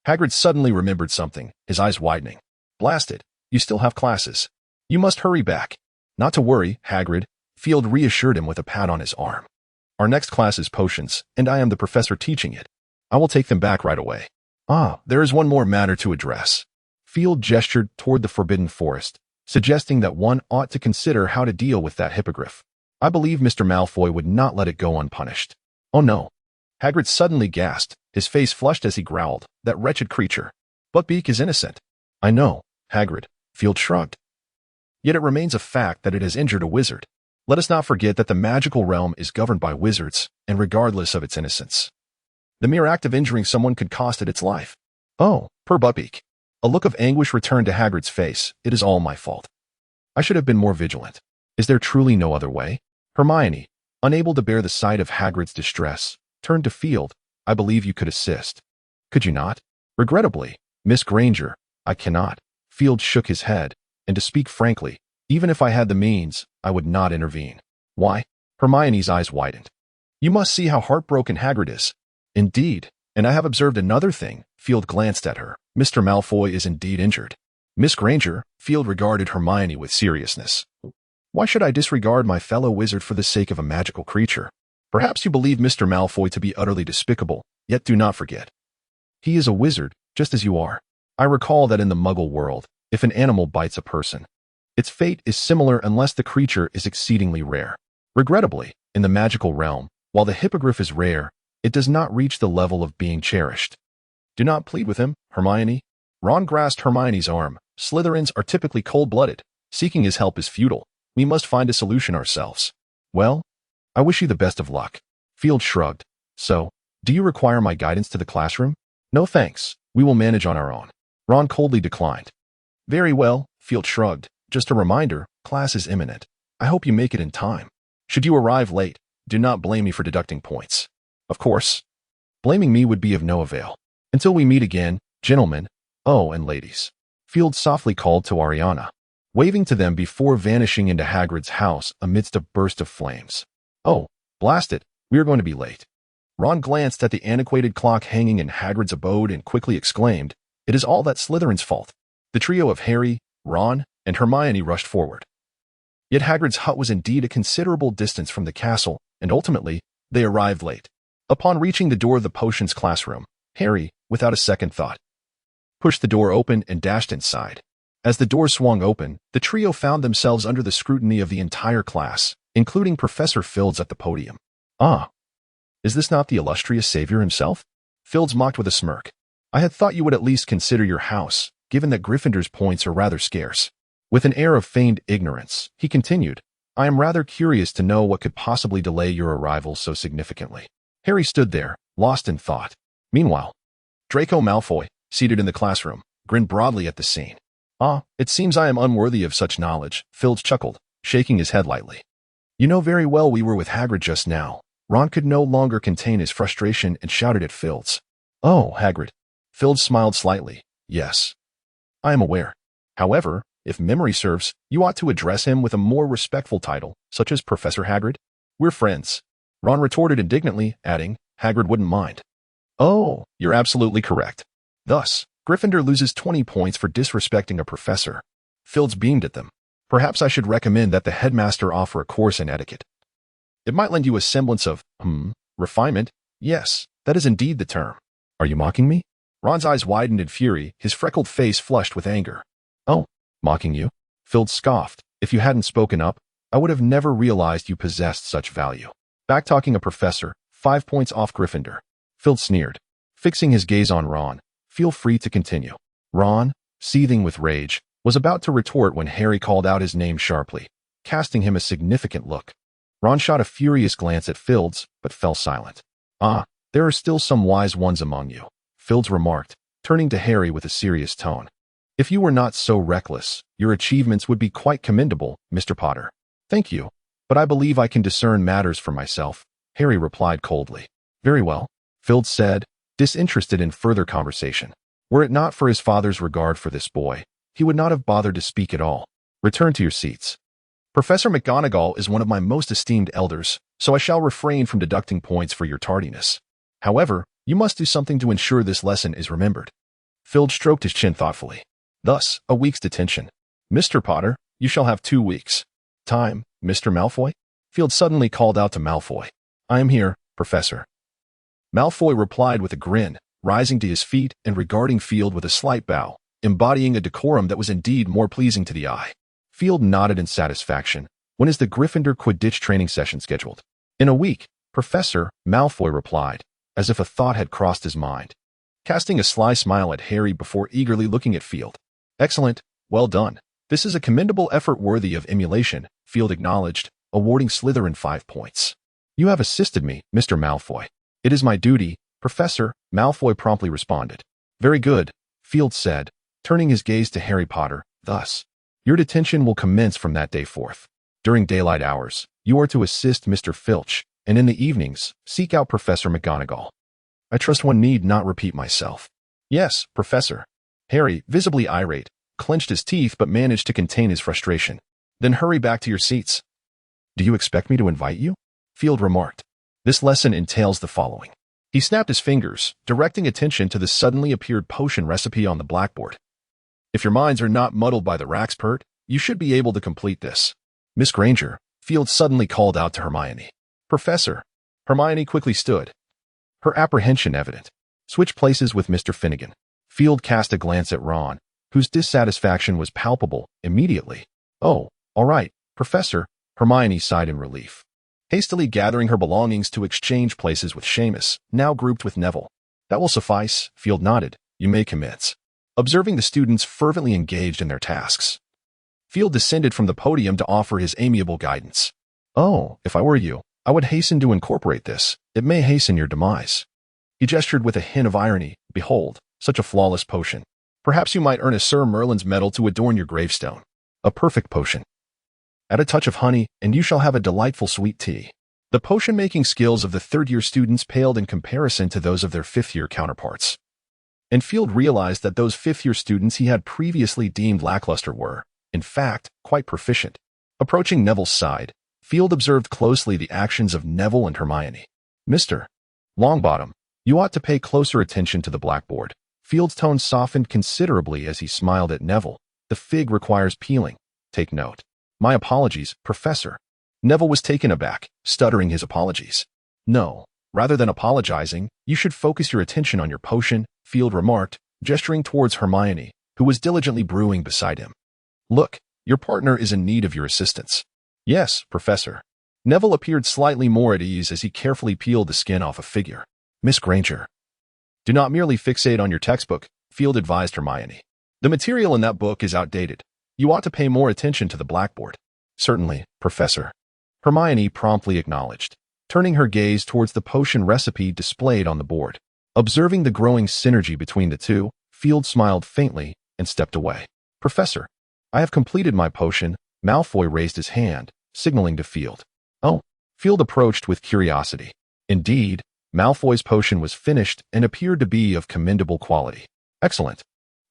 Hagrid suddenly remembered something, his eyes widening. "Blast it, you still have classes. You must hurry back." "Not to worry, Hagrid," Field reassured him with a pat on his arm. "Our next class is potions, and I am the professor teaching it. I will take them back right away." "Ah, there is one more matter to address." Field gestured toward the Forbidden Forest, suggesting that one ought to consider how to deal with that hippogriff. "I believe Mr. Malfoy would not let it go unpunished." "Oh no." Hagrid suddenly gasped, his face flushed as he growled, "That wretched creature. Buckbeak is innocent." "I know, Hagrid," Field shrugged. "Yet it remains a fact that it has injured a wizard. Let us not forget that the magical realm is governed by wizards, and regardless of its innocence, the mere act of injuring someone could cost it its life." "Oh, poor Buckbeak." A look of anguish returned to Hagrid's face. "It is all my fault. I should have been more vigilant. Is there truly no other way?" Hermione, unable to bear the sight of Hagrid's distress, turned to Field. "I believe you could assist." Could you not? Regrettably, Miss Granger, I cannot. Field shook his head, and to speak frankly, even if I had the means, I would not intervene. Why? Hermione's eyes widened. You must see how heartbroken Hagrid is. Indeed, and I have observed another thing. Field glanced at her. Mr. Malfoy is indeed injured. Miss Granger, Field regarded Hermione with seriousness. Why should I disregard my fellow wizard for the sake of a magical creature? Perhaps you believe Mr. Malfoy to be utterly despicable, yet do not forget. He is a wizard, just as you are. I recall that in the Muggle world, if an animal bites a person, its fate is similar unless the creature is exceedingly rare. Regrettably, in the magical realm, while the hippogriff is rare, it does not reach the level of being cherished. Do not plead with him, Hermione. Ron grasped Hermione's arm. Slytherins are typically cold-blooded. Seeking his help is futile. We must find a solution ourselves. Well, I wish you the best of luck. Field shrugged. So, do you require my guidance to the classroom? No thanks. We will manage on our own. Ron coldly declined. Very well, Field shrugged. Just a reminder, class is imminent. I hope you make it in time. Should you arrive late, do not blame me for deducting points. Of course. Blaming me would be of no avail. Until we meet again, gentlemen, oh, and ladies. Field softly called to Ariana, waving to them before vanishing into Hagrid's house amidst a burst of flames. Oh, blast it, we are going to be late. Ron glanced at the antiquated clock hanging in Hagrid's abode and quickly exclaimed, It is all that Slytherin's fault. The trio of Harry, Ron, and Hermione rushed forward. Yet Hagrid's hut was indeed a considerable distance from the castle, and ultimately, they arrived late. Upon reaching the door of the potions classroom, Harry, without a second thought, pushed the door open and dashed inside. As the door swung open, the trio found themselves under the scrutiny of the entire class, including Professor Filch at the podium. Ah, is this not the illustrious savior himself? Filch mocked with a smirk. I had thought you would at least consider your house, given that Gryffindor's points are rather scarce. With an air of feigned ignorance, he continued, I am rather curious to know what could possibly delay your arrival so significantly. Harry stood there, lost in thought. Meanwhile, Draco Malfoy, seated in the classroom, grinned broadly at the scene. Ah, it seems I am unworthy of such knowledge, Filch chuckled, shaking his head lightly. You know very well we were with Hagrid just now. Ron could no longer contain his frustration and shouted at Filch. Oh, Hagrid. Filch smiled slightly. Yes. I am aware. However, if memory serves, you ought to address him with a more respectful title, such as Professor Hagrid. We're friends. Ron retorted indignantly, adding, Hagrid wouldn't mind. Oh, you're absolutely correct. Thus, Gryffindor loses 20 points for disrespecting a professor. Filch beamed at them. Perhaps I should recommend that the headmaster offer a course in etiquette. It might lend you a semblance of, refinement. Yes, that is indeed the term. Are you mocking me? Ron's eyes widened in fury, his freckled face flushed with anger. Oh, mocking you? Filch scoffed. If you hadn't spoken up, I would have never realized you possessed such value. Back-talking a professor, 5 points off Gryffindor. Filch sneered, fixing his gaze on Ron. Feel free to continue. Ron, seething with rage, was about to retort when Harry called out his name sharply, casting him a significant look. Ron shot a furious glance at Filch, but fell silent. Ah, there are still some wise ones among you, Filch remarked, turning to Harry with a serious tone. If you were not so reckless, your achievements would be quite commendable, Mr. Potter. Thank you, but I believe I can discern matters for myself, Harry replied coldly. Very well, Filch said, disinterested in further conversation. Were it not for his father's regard for this boy, he would not have bothered to speak at all. Return to your seats. Professor McGonagall is one of my most esteemed elders, so I shall refrain from deducting points for your tardiness. However, you must do something to ensure this lesson is remembered. Filch stroked his chin thoughtfully. Thus, a week's detention. Mr. Potter, you shall have 2 weeks. Time, Mr. Malfoy? Filch suddenly called out to Malfoy. I am here, Professor. Malfoy replied with a grin, rising to his feet and regarding Field with a slight bow, embodying a decorum that was indeed more pleasing to the eye. Field nodded in satisfaction. When is the Gryffindor Quidditch training session scheduled? In a week, Professor, Malfoy replied, as if a thought had crossed his mind, casting a sly smile at Harry before eagerly looking at Field. Excellent, well done. This is a commendable effort worthy of emulation, Field acknowledged, awarding Slytherin 5 points. You have assisted me, Mr. Malfoy. It is my duty, Professor, Malfoy promptly responded. Very good, Field said, turning his gaze to Harry Potter. Thus, your detention will commence from that day forth. During daylight hours, you are to assist Mr. Filch, and in the evenings, seek out Professor McGonagall. I trust one need not repeat myself. Yes, Professor. Harry, visibly irate, clenched his teeth but managed to contain his frustration. Then hurry back to your seats. Do you expect me to invite you? Field remarked. This lesson entails the following. He snapped his fingers, directing attention to the suddenly appeared potion recipe on the blackboard. If your minds are not muddled by the Raxpert, you should be able to complete this. Miss Granger, Field suddenly called out to Hermione. Professor. Hermione quickly stood, her apprehension evident. Switch places with Mr. Finnegan. Field cast a glance at Ron, whose dissatisfaction was palpable immediately. Oh, all right, Professor, Hermione sighed in relief. Hastily gathering her belongings to exchange places with Seamus, now grouped with Neville. That will suffice, Field nodded. You may commence. Observing the students fervently engaged in their tasks, Field descended from the podium to offer his amiable guidance. Oh, if I were you, I would hasten to incorporate this. It may hasten your demise. He gestured with a hint of irony. Behold, such a flawless potion. Perhaps you might earn a Sir Merlin's medal to adorn your gravestone. A perfect potion. Add a touch of honey, and you shall have a delightful sweet tea. The potion-making skills of the third-year students paled in comparison to those of their fifth-year counterparts. And Field realized that those fifth-year students he had previously deemed lackluster were, in fact, quite proficient. Approaching Neville's side, Field observed closely the actions of Neville and Hermione. Mr. Longbottom, you ought to pay closer attention to the blackboard. Field's tone softened considerably as he smiled at Neville. The fig requires peeling. Take note. My apologies, Professor. Neville was taken aback, stuttering his apologies. No, rather than apologizing, you should focus your attention on your potion, Field remarked, gesturing towards Hermione, who was diligently brewing beside him. Look, your partner is in need of your assistance. Yes, Professor. Neville appeared slightly more at ease as he carefully peeled the skin off a figure. Miss Granger. Do not merely fixate on your textbook, Field advised Hermione. The material in that book is outdated. You ought to pay more attention to the blackboard. Certainly, Professor. Hermione promptly acknowledged, turning her gaze towards the potion recipe displayed on the board. Observing the growing synergy between the two, Field smiled faintly and stepped away. Professor, I have completed my potion. Malfoy raised his hand, signaling to Field. Oh, Field approached with curiosity. Indeed, Malfoy's potion was finished and appeared to be of commendable quality. Excellent.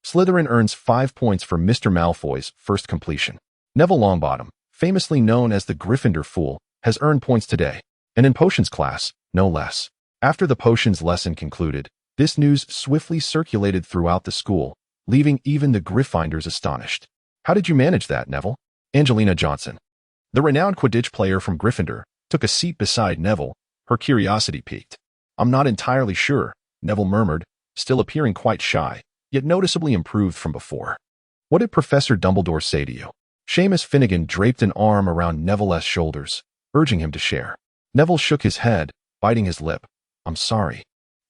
Slytherin earns 5 points for Mr. Malfoy's first completion. Neville Longbottom, famously known as the Gryffindor Fool, has earned points today, and in potions class, no less. After the potions lesson concluded, this news swiftly circulated throughout the school, leaving even the Gryffindors astonished. How did you manage that, Neville? Angelina Johnson, the renowned Quidditch player from Gryffindor, took a seat beside Neville, her curiosity piqued. I'm not entirely sure, Neville murmured, still appearing quite shy, yet noticeably improved from before. What did Professor Dumbledore say to you? Seamus Finnegan draped an arm around Neville's shoulders, urging him to share. Neville shook his head, biting his lip. I'm sorry.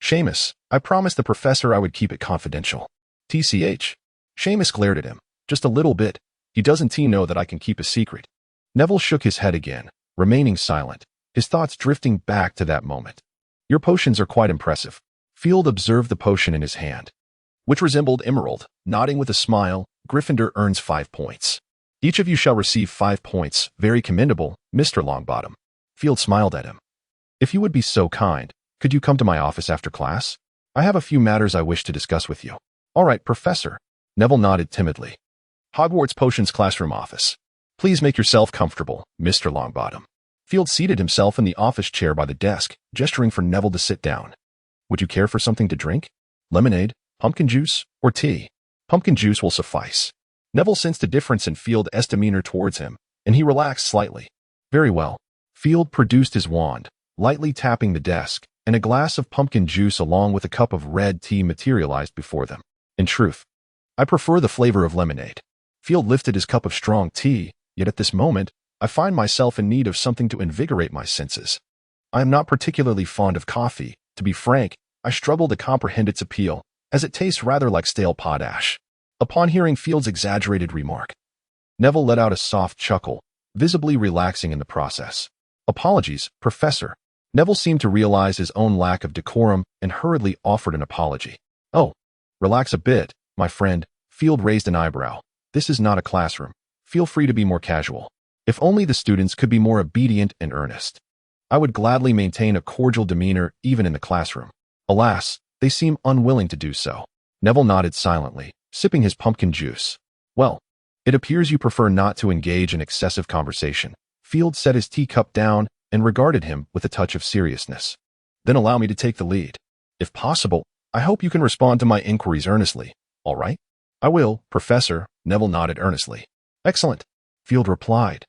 Seamus, I promised the professor I would keep it confidential. TCH. Seamus glared at him. Just a little bit. He doesn't know that I can keep a secret. Neville shook his head again, remaining silent, his thoughts drifting back to that moment. Your potions are quite impressive. Field observed the potion in his hand, which resembled emerald. Nodding with a smile, Gryffindor earns 5 points. Each of you shall receive 5 points. Very commendable, Mr. Longbottom. Field smiled at him. If you would be so kind, could you come to my office after class? I have a few matters I wish to discuss with you. All right, Professor. Neville nodded timidly. Hogwarts Potions Classroom Office. Please make yourself comfortable, Mr. Longbottom. Field seated himself in the office chair by the desk, gesturing for Neville to sit down. Would you care for something to drink? Lemonade, pumpkin juice, or tea? Pumpkin juice will suffice. Neville sensed a difference in Field's demeanor towards him, and he relaxed slightly. Very well. Field produced his wand, lightly tapping the desk, and a glass of pumpkin juice along with a cup of red tea materialized before them. In truth, I prefer the flavor of lemonade. Field lifted his cup of strong tea, yet at this moment, I find myself in need of something to invigorate my senses. I am not particularly fond of coffee. To be frank, I struggle to comprehend its appeal, as it tastes rather like stale potash. Upon hearing Field's exaggerated remark, Neville let out a soft chuckle, visibly relaxing in the process. Apologies, Professor. Neville seemed to realize his own lack of decorum and hurriedly offered an apology. Oh, relax a bit, my friend. Field raised an eyebrow. This is not a classroom. Feel free to be more casual. If only the students could be more obedient and earnest. I would gladly maintain a cordial demeanor even in the classroom. Alas, they seem unwilling to do so. Neville nodded silently, sipping his pumpkin juice. Well, it appears you prefer not to engage in excessive conversation. Field set his teacup down and regarded him with a touch of seriousness. Then allow me to take the lead. If possible, I hope you can respond to my inquiries earnestly. All right? I will, Professor, Neville nodded earnestly. Excellent, Field replied.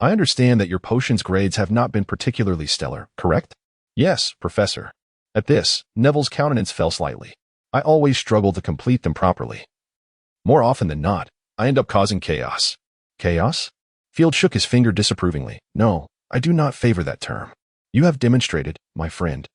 I understand that your potions grades have not been particularly stellar, correct? Yes, Professor. At this, Neville's countenance fell slightly. I always struggle to complete them properly. More often than not, I end up causing chaos. Chaos? Field shook his finger disapprovingly. No, I do not favor that term. You have demonstrated, my friend,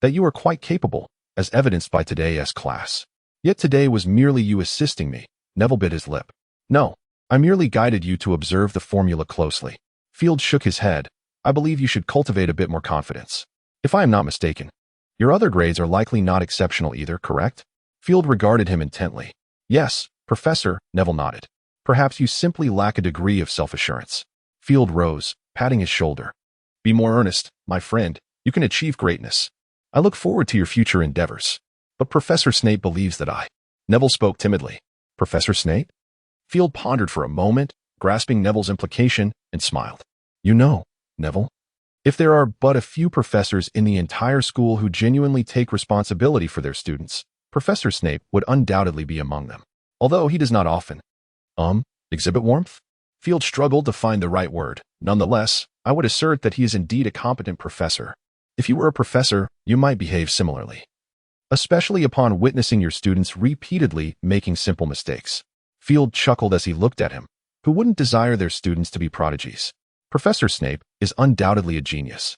that you are quite capable, as evidenced by today's class. Yet today was merely you assisting me. Neville bit his lip. No, I merely guided you to observe the formula closely. Field shook his head. I believe you should cultivate a bit more confidence. If I am not mistaken, your other grades are likely not exceptional either, correct? Field regarded him intently. Yes, Professor, Neville nodded. Perhaps you simply lack a degree of self-assurance. Field rose, patting his shoulder. Be more earnest, my friend. You can achieve greatness. I look forward to your future endeavors. But Professor Snape believes that Neville spoke timidly. Professor Snape? Field pondered for a moment, grasping Neville's implication, and smiled. You know, Neville, if there are but a few professors in the entire school who genuinely take responsibility for their students, Professor Snape would undoubtedly be among them. Although he does not often, exhibit warmth? Field struggled to find the right word. Nonetheless, I would assert that he is indeed a competent professor. If you were a professor, you might behave similarly, especially upon witnessing your students repeatedly making simple mistakes. Field chuckled as he looked at him. Who wouldn't desire their students to be prodigies? Professor Snape is undoubtedly a genius.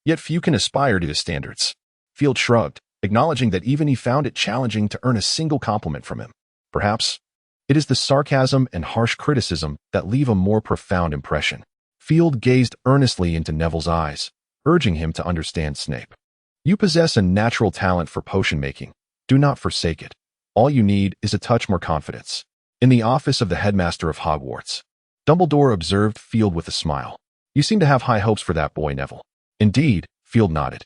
Yet few can aspire to his standards. Field shrugged, acknowledging that even he found it challenging to earn a single compliment from him. Perhaps it is the sarcasm and harsh criticism that leave a more profound impression. Field gazed earnestly into Neville's eyes, urging him to understand Snape. You possess a natural talent for potion making. Do not forsake it. All you need is a touch more confidence. In the office of the headmaster of Hogwarts, Dumbledore observed Field with a smile. You seem to have high hopes for that boy, Neville. Indeed, Field nodded,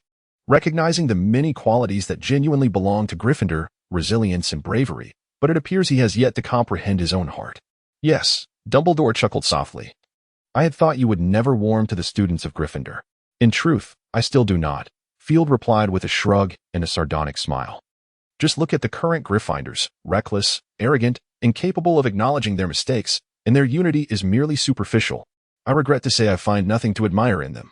recognizing the many qualities that genuinely belong to Gryffindor, resilience and bravery, but it appears he has yet to comprehend his own heart. Yes, Dumbledore chuckled softly. I had thought you would never warm to the students of Gryffindor. In truth, I still do not, Field replied with a shrug and a sardonic smile. Just look at the current Gryffindors, reckless, arrogant, incapable of acknowledging their mistakes, and their unity is merely superficial. I regret to say I find nothing to admire in them.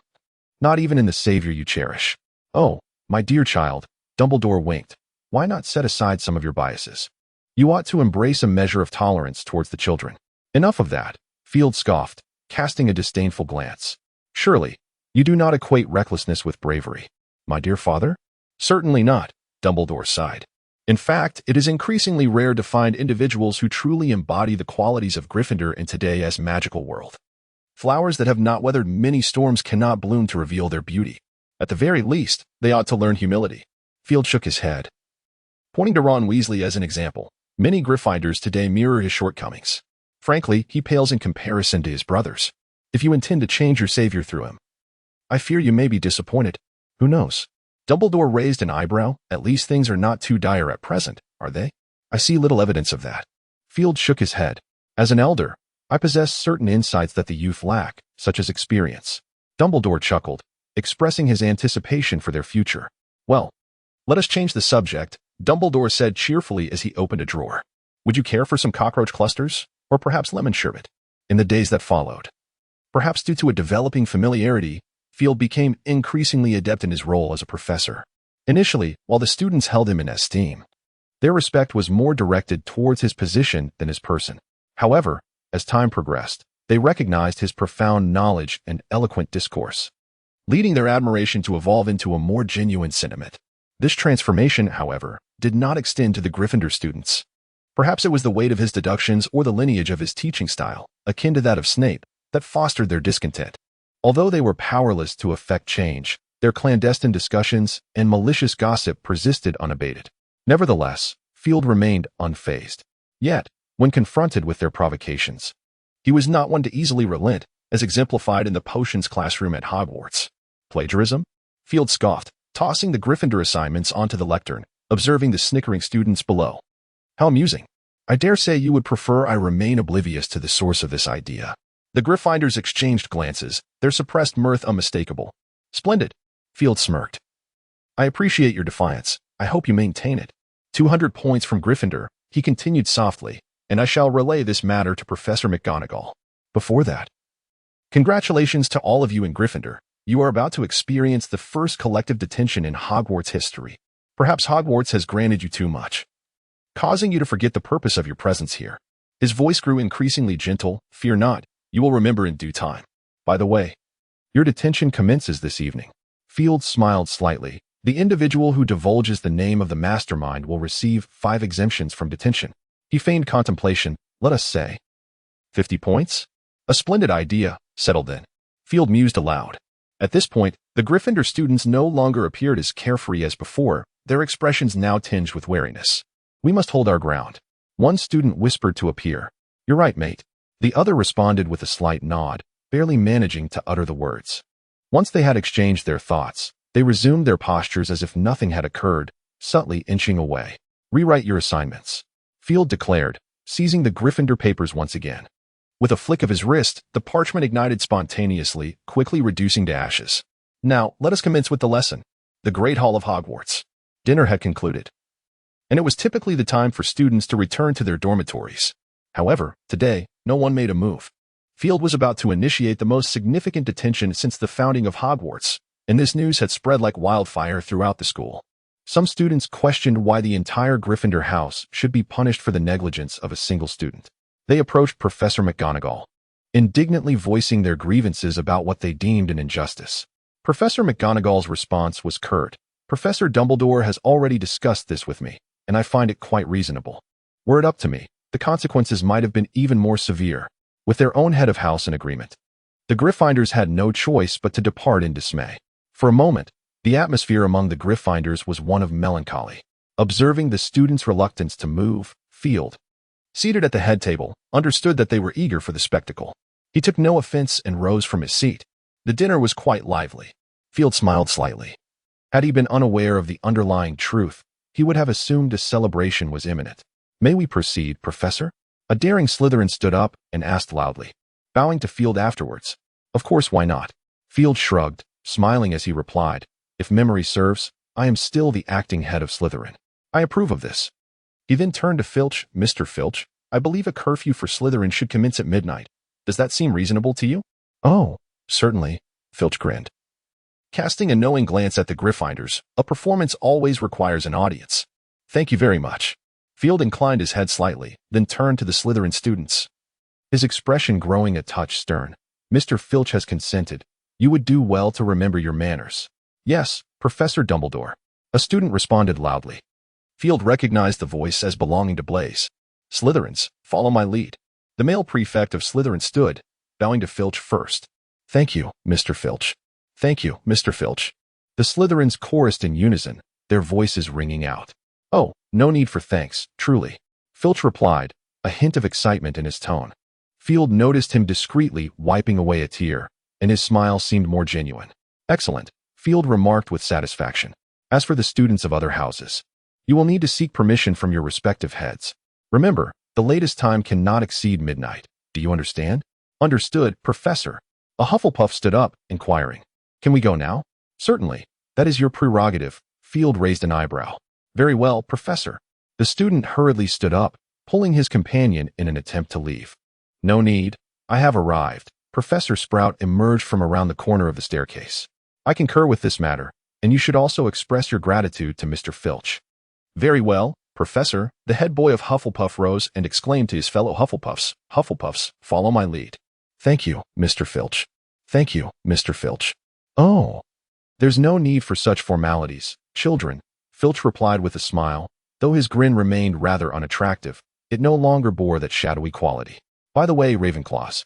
Not even in the savior you cherish. Oh, my dear child, Dumbledore winked. Why not set aside some of your biases? You ought to embrace a measure of tolerance towards the children. Enough of that, Field scoffed, casting a disdainful glance. Surely, you do not equate recklessness with bravery. My dear father? Certainly not, Dumbledore sighed. In fact, it is increasingly rare to find individuals who truly embody the qualities of Gryffindor in today's magical world. Flowers that have not weathered many storms cannot bloom to reveal their beauty. At the very least, they ought to learn humility. Field shook his head, pointing to Ron Weasley as an example. Many Gryffindors today mirror his shortcomings. Frankly, he pales in comparison to his brothers. If you intend to change your savior through him, I fear you may be disappointed. Who knows? Dumbledore raised an eyebrow. At least things are not too dire at present, are they? I see little evidence of that. Field shook his head. As an elder, I possess certain insights that the youth lack, such as experience. Dumbledore chuckled, expressing his anticipation for their future. Well, let us change the subject, Dumbledore said cheerfully as he opened a drawer. Would you care for some cockroach clusters? Or perhaps lemon sherbet? In the days that followed, perhaps due to a developing familiarity, Field became increasingly adept in his role as a professor. Initially, while the students held him in esteem, their respect was more directed towards his position than his person. However, as time progressed, they recognized his profound knowledge and eloquent discourse, leading their admiration to evolve into a more genuine sentiment. This transformation, however, did not extend to the Gryffindor students. Perhaps it was the weight of his deductions or the lineage of his teaching style, akin to that of Snape, that fostered their discontent. Although they were powerless to effect change, their clandestine discussions and malicious gossip persisted unabated. Nevertheless, Field remained unfazed. Yet, when confronted with their provocations, he was not one to easily relent, as exemplified in the potions classroom at Hogwarts. Plagiarism? Field scoffed. tossing the Gryffindor assignments onto the lectern, observing the snickering students below. How amusing. I dare say you would prefer I remain oblivious to the source of this idea. The Gryffindors exchanged glances, their suppressed mirth unmistakable. Splendid. Field smirked. I appreciate your defiance. I hope you maintain it. 200 points from Gryffindor, he continued softly, and I shall relay this matter to Professor McGonagall. Before that, congratulations to all of you in Gryffindor. You are about to experience the first collective detention in Hogwarts history. Perhaps Hogwarts has granted you too much, causing you to forget the purpose of your presence here. His voice grew increasingly gentle. Fear not, you will remember in due time. By the way, your detention commences this evening. Field smiled slightly. The individual who divulges the name of the mastermind will receive 5 exemptions from detention. He feigned contemplation. Let us say 50 points? A splendid idea. Settled then. Field mused aloud. At this point, the Gryffindor students no longer appeared as carefree as before, their expressions now tinged with wariness. We must hold our ground. One student whispered to a peer. You're right, mate. The other responded with a slight nod, barely managing to utter the words. Once they had exchanged their thoughts, they resumed their postures as if nothing had occurred, subtly inching away. Rewrite your assignments, Field declared, seizing the Gryffindor papers once again. With a flick of his wrist, the parchment ignited spontaneously, quickly reducing to ashes. Now, let us commence with the lesson. The Great Hall of Hogwarts. Dinner had concluded, and it was typically the time for students to return to their dormitories. However, today, no one made a move. Field was about to initiate the most significant detention since the founding of Hogwarts, and this news had spread like wildfire throughout the school. Some students questioned why the entire Gryffindor house should be punished for the negligence of a single student. They approached Professor McGonagall, indignantly voicing their grievances about what they deemed an injustice. Professor McGonagall's response was curt. Professor Dumbledore has already discussed this with me, and I find it quite reasonable. Were it up to me, the consequences might have been even more severe. With their own head of house in agreement, the Gryffindors had no choice but to depart in dismay. For a moment, the atmosphere among the Gryffindors was one of melancholy. Observing the students' reluctance to move, Field, seated at the head table, understood that they were eager for the spectacle. He took no offense and rose from his seat. The dinner was quite lively. Field smiled slightly. Had he been unaware of the underlying truth, he would have assumed a celebration was imminent. May we proceed, Professor? A daring Slytherin stood up and asked loudly, bowing to Field afterwards. Of course, why not? Field shrugged, smiling as he replied, if memory serves, I am still the acting head of Slytherin. I approve of this. He then turned to Filch. Mr. Filch, I believe a curfew for Slytherin should commence at midnight. Does that seem reasonable to you? Oh, certainly, Filch grinned. Casting a knowing glance at the Gryffindors, a performance always requires an audience. Thank you very much. Field inclined his head slightly, then turned to the Slytherin students, his expression growing a touch stern. Mr. Filch has consented. You would do well to remember your manners. Yes, Professor Dumbledore. A student responded loudly. Field recognized the voice as belonging to Blaise. Slytherins, follow my lead. The male prefect of Slytherin stood, bowing to Filch first. Thank you, Mr. Filch. Thank you, Mr. Filch. The Slytherins chorused in unison, their voices ringing out. Oh, no need for thanks, truly. Filch replied, a hint of excitement in his tone. Field noticed him discreetly wiping away a tear, and his smile seemed more genuine. Excellent, Field remarked with satisfaction. As for the students of other houses, you will need to seek permission from your respective heads. Remember, the latest time cannot exceed midnight. Do you understand? Understood, Professor. A Hufflepuff stood up, inquiring. Can we go now? Certainly. That is your prerogative. Field raised an eyebrow. Very well, Professor. The student hurriedly stood up, pulling his companion in an attempt to leave. No need. I have arrived. Professor Sprout emerged from around the corner of the staircase. I concur with this matter, and you should also express your gratitude to Mr. Filch. Very well, Professor. The head boy of Hufflepuff rose and exclaimed to his fellow Hufflepuffs, Hufflepuffs, follow my lead. Thank you, Mr. Filch. Thank you, Mr. Filch. Oh, there's no need for such formalities, children, Filch replied with a smile. Though his grin remained rather unattractive, it no longer bore that shadowy quality. By the way, Ravenclaws.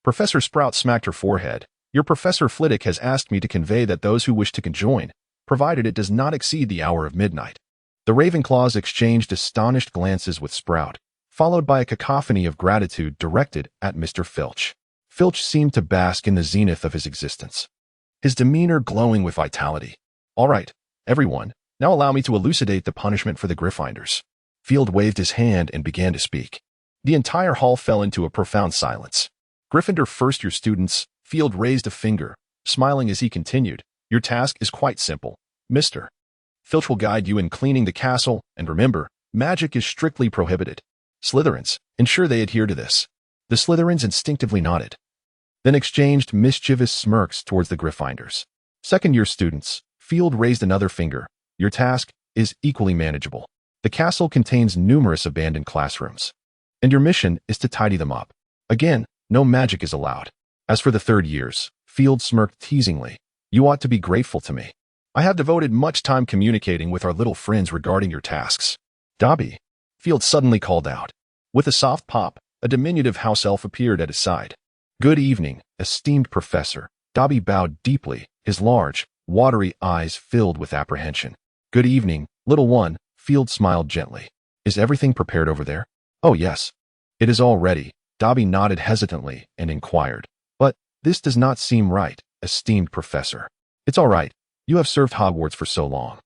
Professor Sprout smacked her forehead. Your Professor Flitwick has asked me to convey that those who wish to conjoin, provided it does not exceed the hour of midnight. The Ravenclaws exchanged astonished glances with Sprout, followed by a cacophony of gratitude directed at Mr. Filch. Filch seemed to bask in the zenith of his existence, his demeanor glowing with vitality. All right, Everyone, now allow me to elucidate the punishment for the Gryffindors. Field waved his hand and began to speak. The entire hall fell into a profound silence. Gryffindor first-year students, Field raised a finger, smiling as he continued. Your task is quite simple, Mr. Filch will guide you in cleaning the castle, and remember, magic is strictly prohibited. Slytherins, ensure they adhere to this. The Slytherins instinctively nodded, then exchanged mischievous smirks towards the Gryffindors. Second-year students, Field raised another finger. Your task is equally manageable. The castle contains numerous abandoned classrooms, and your mission is to tidy them up. Again, no magic is allowed. As for the third years, Field smirked teasingly. You ought to be grateful to me. I have devoted much time communicating with our little friends regarding your tasks. Dobby, Field suddenly called out. With a soft pop, a diminutive house elf appeared at his side. Good evening, esteemed professor. Dobby bowed deeply, his large, watery eyes filled with apprehension. Good evening, little one, Field smiled gently. Is everything prepared over there? Oh yes. It is all ready. Dobby nodded hesitantly and inquired. But this does not seem right, esteemed professor. It's all right. You have served Hogwarts for so long.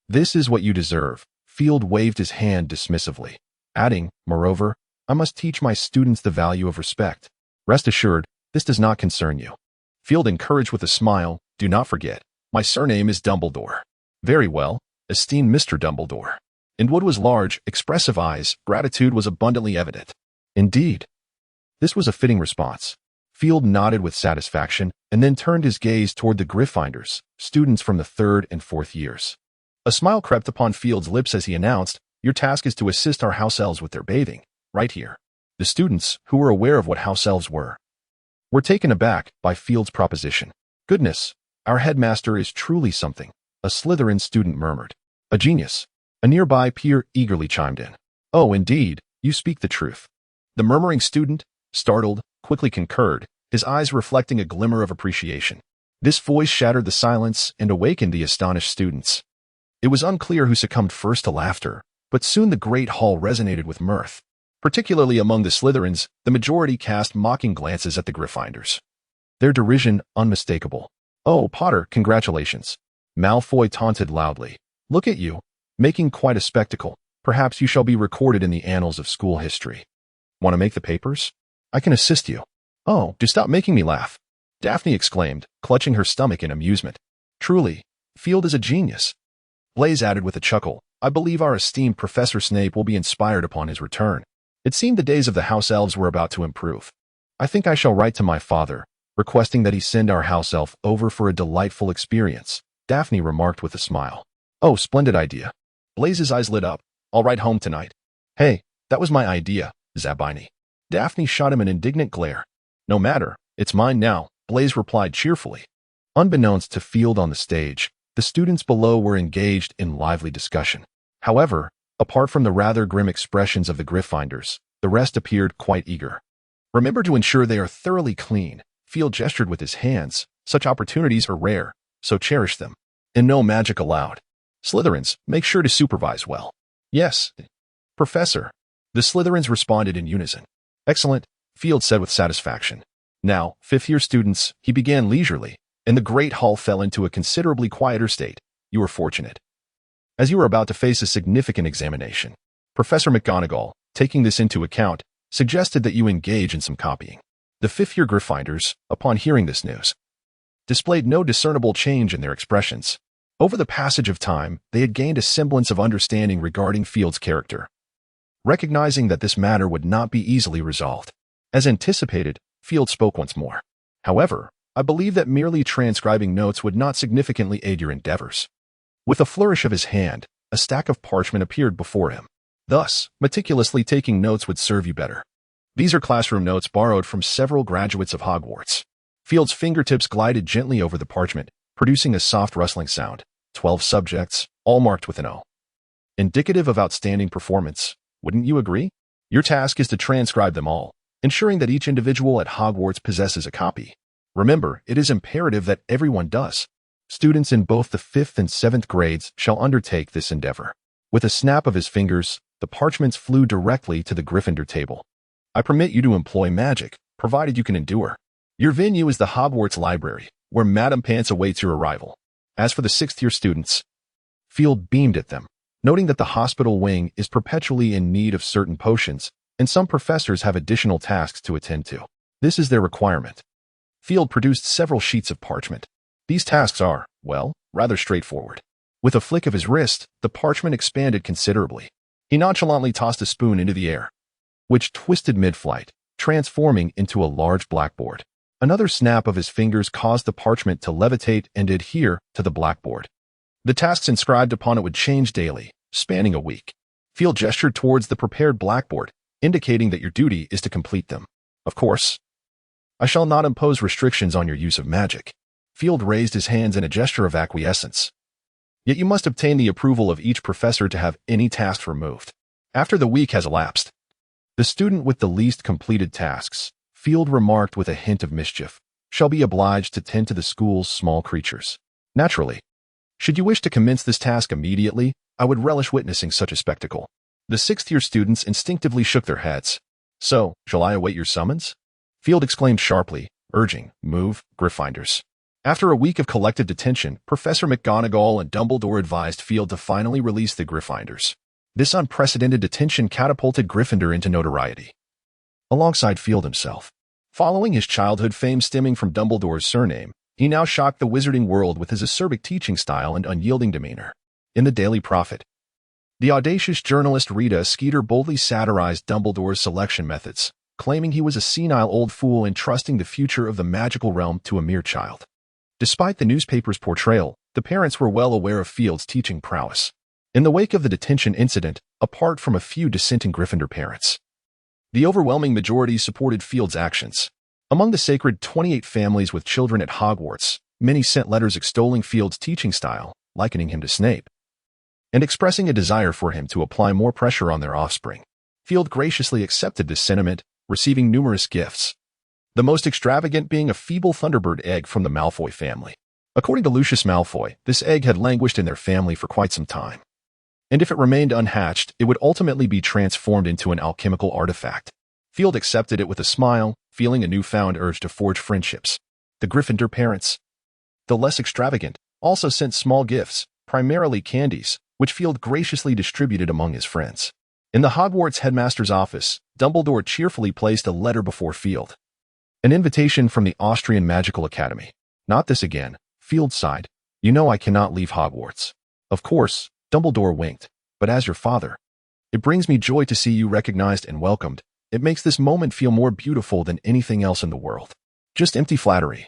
This is what you deserve. Field waved his hand dismissively, adding, moreover, I must teach my students the value of respect. Rest assured, this does not concern you. Field encouraged with a smile, do not forget, my surname is Dumbledore. Very well, esteemed Mr. Dumbledore. In Wood's large, expressive eyes, gratitude was abundantly evident. Indeed. This was a fitting response. Field nodded with satisfaction and then turned his gaze toward the Gryffindors, students from the 3rd and 4th years. A smile crept upon Field's lips as he announced, your task is to assist our house elves with their bathing, right here. The students, who were aware of what house elves were taken aback by Field's proposition. Goodness, our headmaster is truly something, a Slytherin student murmured. A genius. A nearby peer eagerly chimed in. Oh, indeed, you speak the truth. The murmuring student, startled, quickly concurred, his eyes reflecting a glimmer of appreciation. This voice shattered the silence and awakened the astonished students. It was unclear who succumbed first to laughter, but soon the great hall resonated with mirth. Particularly among the Slytherins, the majority cast mocking glances at the Gryffindors. Their derision unmistakable. Oh, Potter, congratulations. Malfoy taunted loudly. Look at you, making quite a spectacle. Perhaps you shall be recorded in the annals of school history. Want to make the papers? I can assist you. Oh, do stop making me laugh. Daphne exclaimed, clutching her stomach in amusement. Truly, Field is a genius. Blaise added with a chuckle, I believe our esteemed Professor Snape will be inspired upon his return. It seemed the days of the house elves were about to improve. I think I shall write to my father, requesting that he send our house elf over for a delightful experience, Daphne remarked with a smile. Oh, splendid idea. Blaise's eyes lit up. I'll write home tonight. Hey, that was my idea, Zabini. Daphne shot him an indignant glare. No matter, it's mine now, Blaise replied cheerfully. Unbeknownst to Field on the stage, the students below were engaged in lively discussion. However, apart from the rather grim expressions of the Gryffindors, the rest appeared quite eager. Remember to ensure they are thoroughly clean. Field gestured with his hands. Such opportunities are rare, so cherish them. And no magic allowed. Slytherins, make sure to supervise well. Yes, Professor. The Slytherins responded in unison. Excellent, Field said with satisfaction. Now, 5th-year students, he began leisurely, and the great hall fell into a considerably quieter state. You were fortunate. As you were about to face a significant examination, Professor McGonagall, taking this into account, suggested that you engage in some copying. The 5th-year Gryffindors, upon hearing this news, displayed no discernible change in their expressions. Over the passage of time, they had gained a semblance of understanding regarding Field's character. Recognizing that this matter would not be easily resolved. As anticipated, Field spoke once more. However, I believe that merely transcribing notes would not significantly aid your endeavors. With a flourish of his hand, a stack of parchment appeared before him. Thus, meticulously taking notes would serve you better. These are classroom notes borrowed from several graduates of Hogwarts. Field's fingertips glided gently over the parchment, producing a soft rustling sound. 12 subjects, all marked with an O. Indicative of outstanding performance, wouldn't you agree? Your task is to transcribe them all, ensuring that each individual at Hogwarts possesses a copy. Remember, it is imperative that everyone does. Students in both the 5th and 7th grades shall undertake this endeavor. With a snap of his fingers, the parchments flew directly to the Gryffindor table. I permit you to employ magic, provided you can endure. Your venue is the Hogwarts Library, where Madame Pants awaits your arrival. As for the 6th-year students, Field beamed at them, noting that the hospital wing is perpetually in need of certain potions, and some professors have additional tasks to attend to. This is their requirement. Field produced several sheets of parchment. These tasks are, well, rather straightforward. With a flick of his wrist, the parchment expanded considerably. He nonchalantly tossed a spoon into the air, which twisted mid-flight, transforming into a large blackboard. Another snap of his fingers caused the parchment to levitate and adhere to the blackboard. The tasks inscribed upon it would change daily, spanning a week. Field gestured towards the prepared blackboard, indicating that your duty is to complete them. Of course, I shall not impose restrictions on your use of magic. Field raised his hands in a gesture of acquiescence. Yet you must obtain the approval of each professor to have any tasks removed. After the week has elapsed, the student with the least completed tasks, Field remarked with a hint of mischief, shall be obliged to tend to the school's small creatures. Naturally, should you wish to commence this task immediately, I would relish witnessing such a spectacle. The sixth-year students instinctively shook their heads. So, shall I await your summons? Field exclaimed sharply, urging, move, Gryffindors. After a week of collective detention, Professor McGonagall and Dumbledore advised Field to finally release the Gryffindors. This unprecedented detention catapulted Gryffindor into notoriety, alongside Field himself. Following his childhood fame stemming from Dumbledore's surname, he now shocked the wizarding world with his acerbic teaching style and unyielding demeanor. In the Daily Prophet, the audacious journalist Rita Skeeter boldly satirized Dumbledore's selection methods, claiming he was a senile old fool entrusting the future of the magical realm to a mere child. Despite the newspaper's portrayal, the parents were well aware of Field's teaching prowess. In the wake of the detention incident, apart from a few dissenting Gryffindor parents, the overwhelming majority supported Field's actions. Among the sacred 28 families with children at Hogwarts, many sent letters extolling Field's teaching style, likening him to Snape, and expressing a desire for him to apply more pressure on their offspring. Field graciously accepted this sentiment, receiving numerous gifts, the most extravagant being a feeble Thunderbird egg from the Malfoy family. According to Lucius Malfoy, this egg had languished in their family for quite some time, and if it remained unhatched, it would ultimately be transformed into an alchemical artifact. Field accepted it with a smile, feeling a newfound urge to forge friendships. The Gryffindor parents, the less extravagant, also sent small gifts, primarily candies, which Field graciously distributed among his friends. In the Hogwarts headmaster's office, Dumbledore cheerfully placed a letter before Field. An invitation from the Austrian Magical Academy. Not this again, Field sighed. You know I cannot leave Hogwarts. Of course, Dumbledore winked, but as your father, it brings me joy to see you recognized and welcomed. It makes this moment feel more beautiful than anything else in the world. Just empty flattery.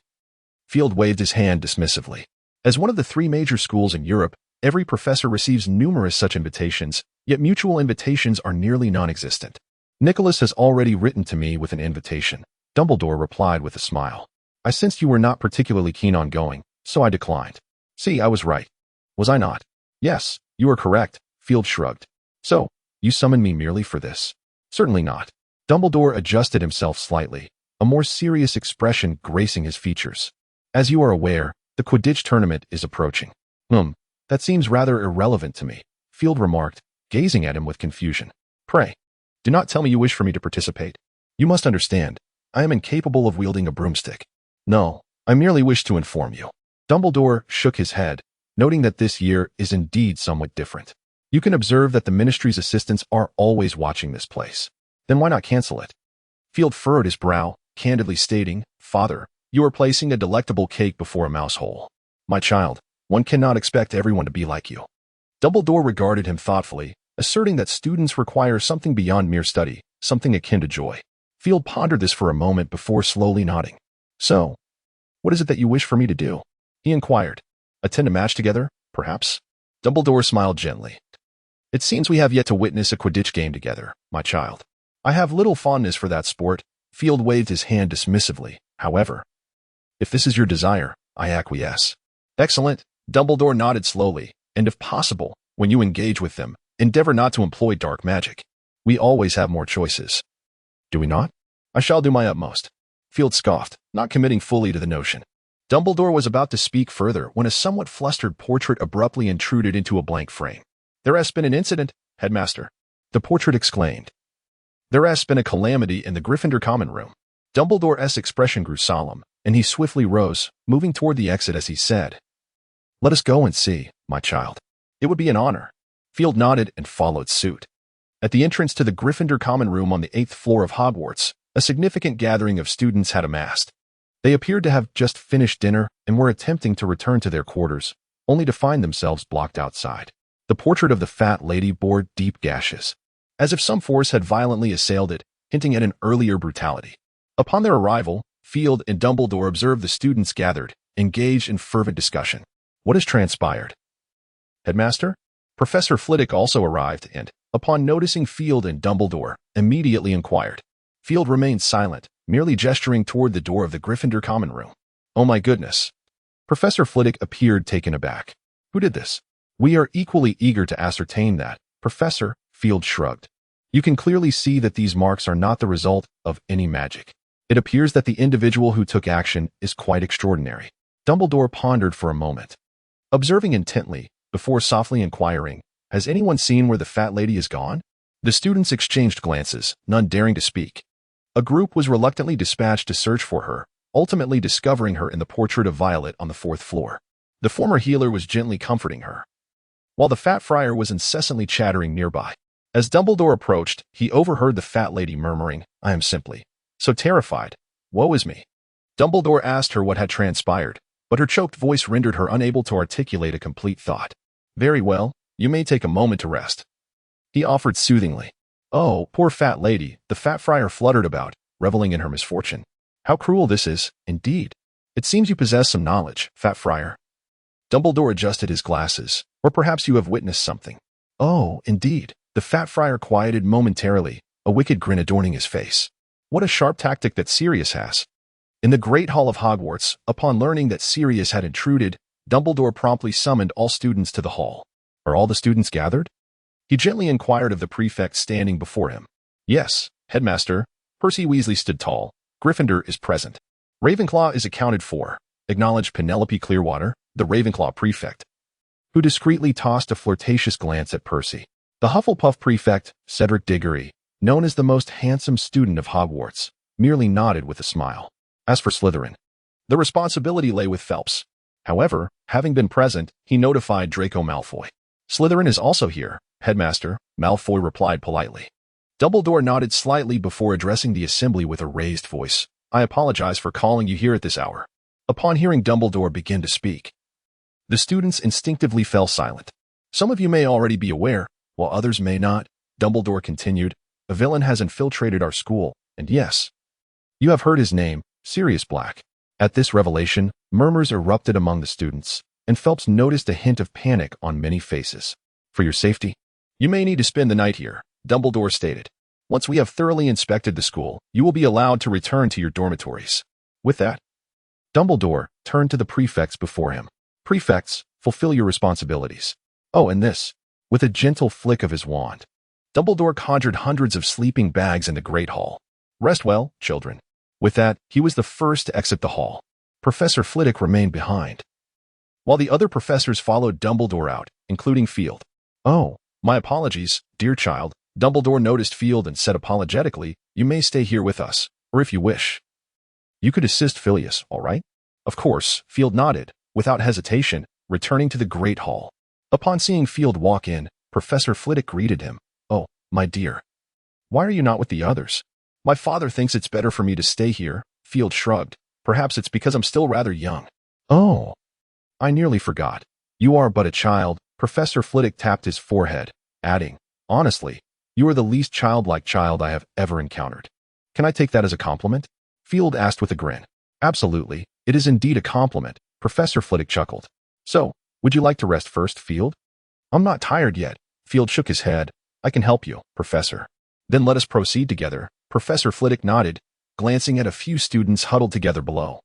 Field waved his hand dismissively. As one of the 3 major schools in Europe, every professor receives numerous such invitations, yet mutual invitations are nearly non-existent. Nicholas has already written to me with an invitation. Dumbledore replied with a smile. I sensed you were not particularly keen on going, so I declined. See, I was right. Was I not? Yes, you are correct, Field shrugged. So, you summoned me merely for this? Certainly not. Dumbledore adjusted himself slightly, a more serious expression gracing his features. As you are aware, the Quidditch tournament is approaching. That seems rather irrelevant to me, Field remarked, gazing at him with confusion. Pray, do not tell me you wish for me to participate. You must understand, I am incapable of wielding a broomstick. No, I merely wish to inform you. Dumbledore shook his head, noting that this year is indeed somewhat different. You can observe that the Ministry's assistants are always watching this place. Then why not cancel it? Field furrowed his brow, candidly stating, Father, you are placing a delectable cake before a mouse hole. My child, one cannot expect everyone to be like you. Dumbledore regarded him thoughtfully, asserting that students require something beyond mere study, something akin to joy. Field pondered this for a moment before slowly nodding. So, what is it that you wish for me to do? He inquired. Attend a match together, perhaps? Dumbledore smiled gently. It seems we have yet to witness a Quidditch game together, my child. I have little fondness for that sport. Field waved his hand dismissively. However, if this is your desire, I acquiesce. Excellent. Dumbledore nodded slowly, and if possible, when you engage with them, endeavor not to employ dark magic. We always have more choices. Do we not? I shall do my utmost. Field scoffed, not committing fully to the notion. Dumbledore was about to speak further when a somewhat flustered portrait abruptly intruded into a blank frame. There has been an incident, Headmaster. The portrait exclaimed. There has been a calamity in the Gryffindor common room. Dumbledore's expression grew solemn, and he swiftly rose, moving toward the exit as he said, Let us go and see, my child. It would be an honor. Field nodded and followed suit. At the entrance to the Gryffindor common room on the 8th floor of Hogwarts, a significant gathering of students had amassed. They appeared to have just finished dinner and were attempting to return to their quarters, only to find themselves blocked outside. The portrait of the fat lady bore deep gashes, as if some force had violently assailed it, hinting at an earlier brutality. Upon their arrival, Field and Dumbledore observed the students gathered, engaged in fervent discussion. What has transpired? Headmaster? Professor Flitwick also arrived and, upon noticing Field and Dumbledore, immediately inquired. Field remained silent, merely gesturing toward the door of the Gryffindor common room. Oh my goodness. Professor Flitwick appeared taken aback. Who did this? We are equally eager to ascertain that, Professor. Field shrugged. You can clearly see that these marks are not the result of any magic. It appears that the individual who took action is quite extraordinary. Dumbledore pondered for a moment, observing intently, before softly inquiring, has anyone seen where the fat lady is gone? The students exchanged glances, none daring to speak. A group was reluctantly dispatched to search for her, ultimately discovering her in the portrait of Violet on the 4th floor. The former healer was gently comforting her, while the fat friar was incessantly chattering nearby. As Dumbledore approached, he overheard the fat lady murmuring, I am simply so terrified. Woe is me. Dumbledore asked her what had transpired, but her choked voice rendered her unable to articulate a complete thought. Very well, you may take a moment to rest, he offered soothingly. Oh, poor fat lady, the fat friar fluttered about, reveling in her misfortune. How cruel this is, indeed. It seems you possess some knowledge, fat friar. Dumbledore adjusted his glasses, or perhaps you have witnessed something. Oh, indeed. The fat friar quieted momentarily, a wicked grin adorning his face. What a sharp tactic that Sirius has. In the Great Hall of Hogwarts, upon learning that Sirius had intruded, Dumbledore promptly summoned all students to the hall. Are all the students gathered? He gently inquired of the prefect standing before him. Yes, headmaster. Percy Weasley stood tall. Gryffindor is present. Ravenclaw is accounted for, acknowledged Penelope Clearwater, the Ravenclaw prefect, who discreetly tossed a flirtatious glance at Percy. The Hufflepuff prefect, Cedric Diggory, known as the most handsome student of Hogwarts, merely nodded with a smile. As for Slytherin, the responsibility lay with Phelps. However, having been present, he notified Draco Malfoy. Slytherin is also here, headmaster, Malfoy replied politely. Dumbledore nodded slightly before addressing the assembly with a raised voice. I apologize for calling you here at this hour. Upon hearing Dumbledore begin to speak, the students instinctively fell silent. Some of you may already be aware, while others may not, Dumbledore continued, a villain has infiltrated our school, and yes, you have heard his name, Sirius Black. At this revelation, murmurs erupted among the students, and Phelps noticed a hint of panic on many faces. For your safety, you may need to spend the night here, Dumbledore stated. Once we have thoroughly inspected the school, you will be allowed to return to your dormitories. With that, Dumbledore turned to the prefects before him. Prefects, fulfill your responsibilities. Oh, and this, with a gentle flick of his wand, Dumbledore conjured hundreds of sleeping bags in the Great Hall. Rest well, children. With that, he was the first to exit the hall. Professor Flitwick remained behind, while the other professors followed Dumbledore out, including Field. Oh, my apologies, dear child. Dumbledore noticed Field and said apologetically, you may stay here with us, or if you wish, you could assist Filius, all right? Of course, Field nodded, without hesitation, returning to the Great Hall. Upon seeing Field walk in, Professor Flitwick greeted him. Oh, my dear. Why are you not with the others? My father thinks it's better for me to stay here, Field shrugged. Perhaps it's because I'm still rather young. Oh, I nearly forgot. You are but a child. Professor Flitwick tapped his forehead, adding, honestly, you are the least childlike child I have ever encountered. Can I take that as a compliment? Field asked with a grin. Absolutely, it is indeed a compliment, Professor Flitwick chuckled. So, would you like to rest first, Field? I'm not tired yet. Field shook his head. I can help you, Professor. Then let us proceed together. Professor Flitwick nodded, glancing at a few students huddled together below,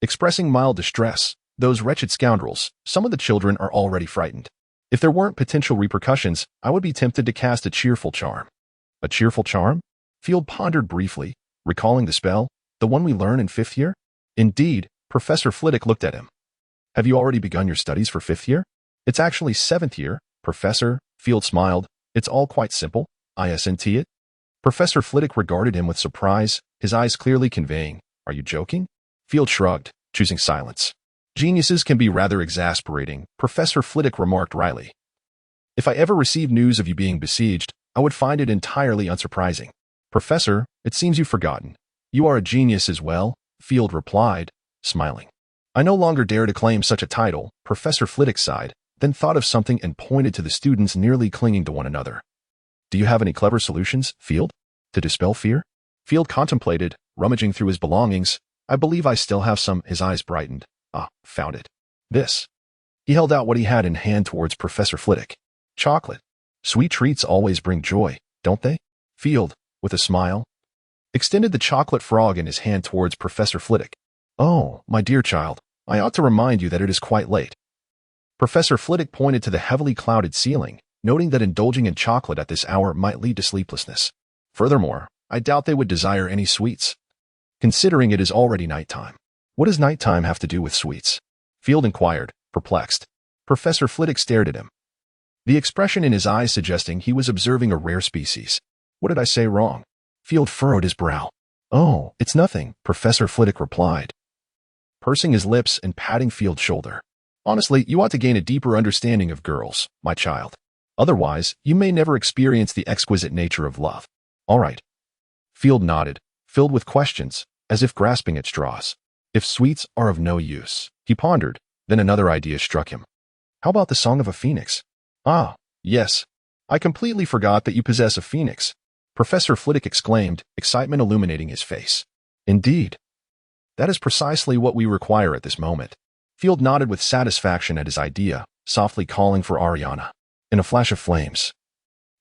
expressing mild distress. Those wretched scoundrels, some of the children are already frightened. If there weren't potential repercussions, I would be tempted to cast a cheerful charm. A cheerful charm? Field pondered briefly, recalling the spell, the one we learn in 5th year? Indeed, Professor Flitwick looked at him. Have you already begun your studies for 5th year? It's actually 7th year, Professor. Field smiled. It's all quite simple. Isn't it? Professor Flitwick regarded him with surprise, his eyes clearly conveying, are you joking? Field shrugged, choosing silence. Geniuses can be rather exasperating, Professor Flitwick remarked wryly. If I ever received news of you being besieged, I would find it entirely unsurprising. Professor, it seems you've forgotten. You are a genius as well, Field replied, smiling. I no longer dare to claim such a title, Professor Flitwick sighed, then thought of something and pointed to the students nearly clinging to one another. Do you have any clever solutions, Field? To dispel fear? Field contemplated, rummaging through his belongings. I believe I still have some. His eyes brightened. Ah, found it. This. He held out what he had in hand towards Professor Flitwick. Chocolate. Sweet treats always bring joy, don't they? Field, with a smile, extended the chocolate frog in his hand towards Professor Flitwick. Oh, my dear child, I ought to remind you that it is quite late. Professor Flitwick pointed to the heavily clouded ceiling, noting that indulging in chocolate at this hour might lead to sleeplessness. Furthermore, I doubt they would desire any sweets, considering it is already nighttime. What does nighttime have to do with sweets? Field inquired, perplexed. Professor Flitwick stared at him, the expression in his eyes suggesting he was observing a rare species. What did I say wrong? Field furrowed his brow. Oh, it's nothing, Professor Flitwick replied, pursing his lips and patting Field's shoulder. Honestly, you ought to gain a deeper understanding of girls, my child. Otherwise, you may never experience the exquisite nature of love. All right. Field nodded, filled with questions, as if grasping at straws. If sweets are of no use, he pondered, then another idea struck him. How about the Song of a Phoenix? Ah, yes. I completely forgot that you possess a phoenix, Professor Flitwick exclaimed, excitement illuminating his face. Indeed. That is precisely what we require at this moment. Field nodded with satisfaction at his idea, softly calling for Ariana. In a flash of flames,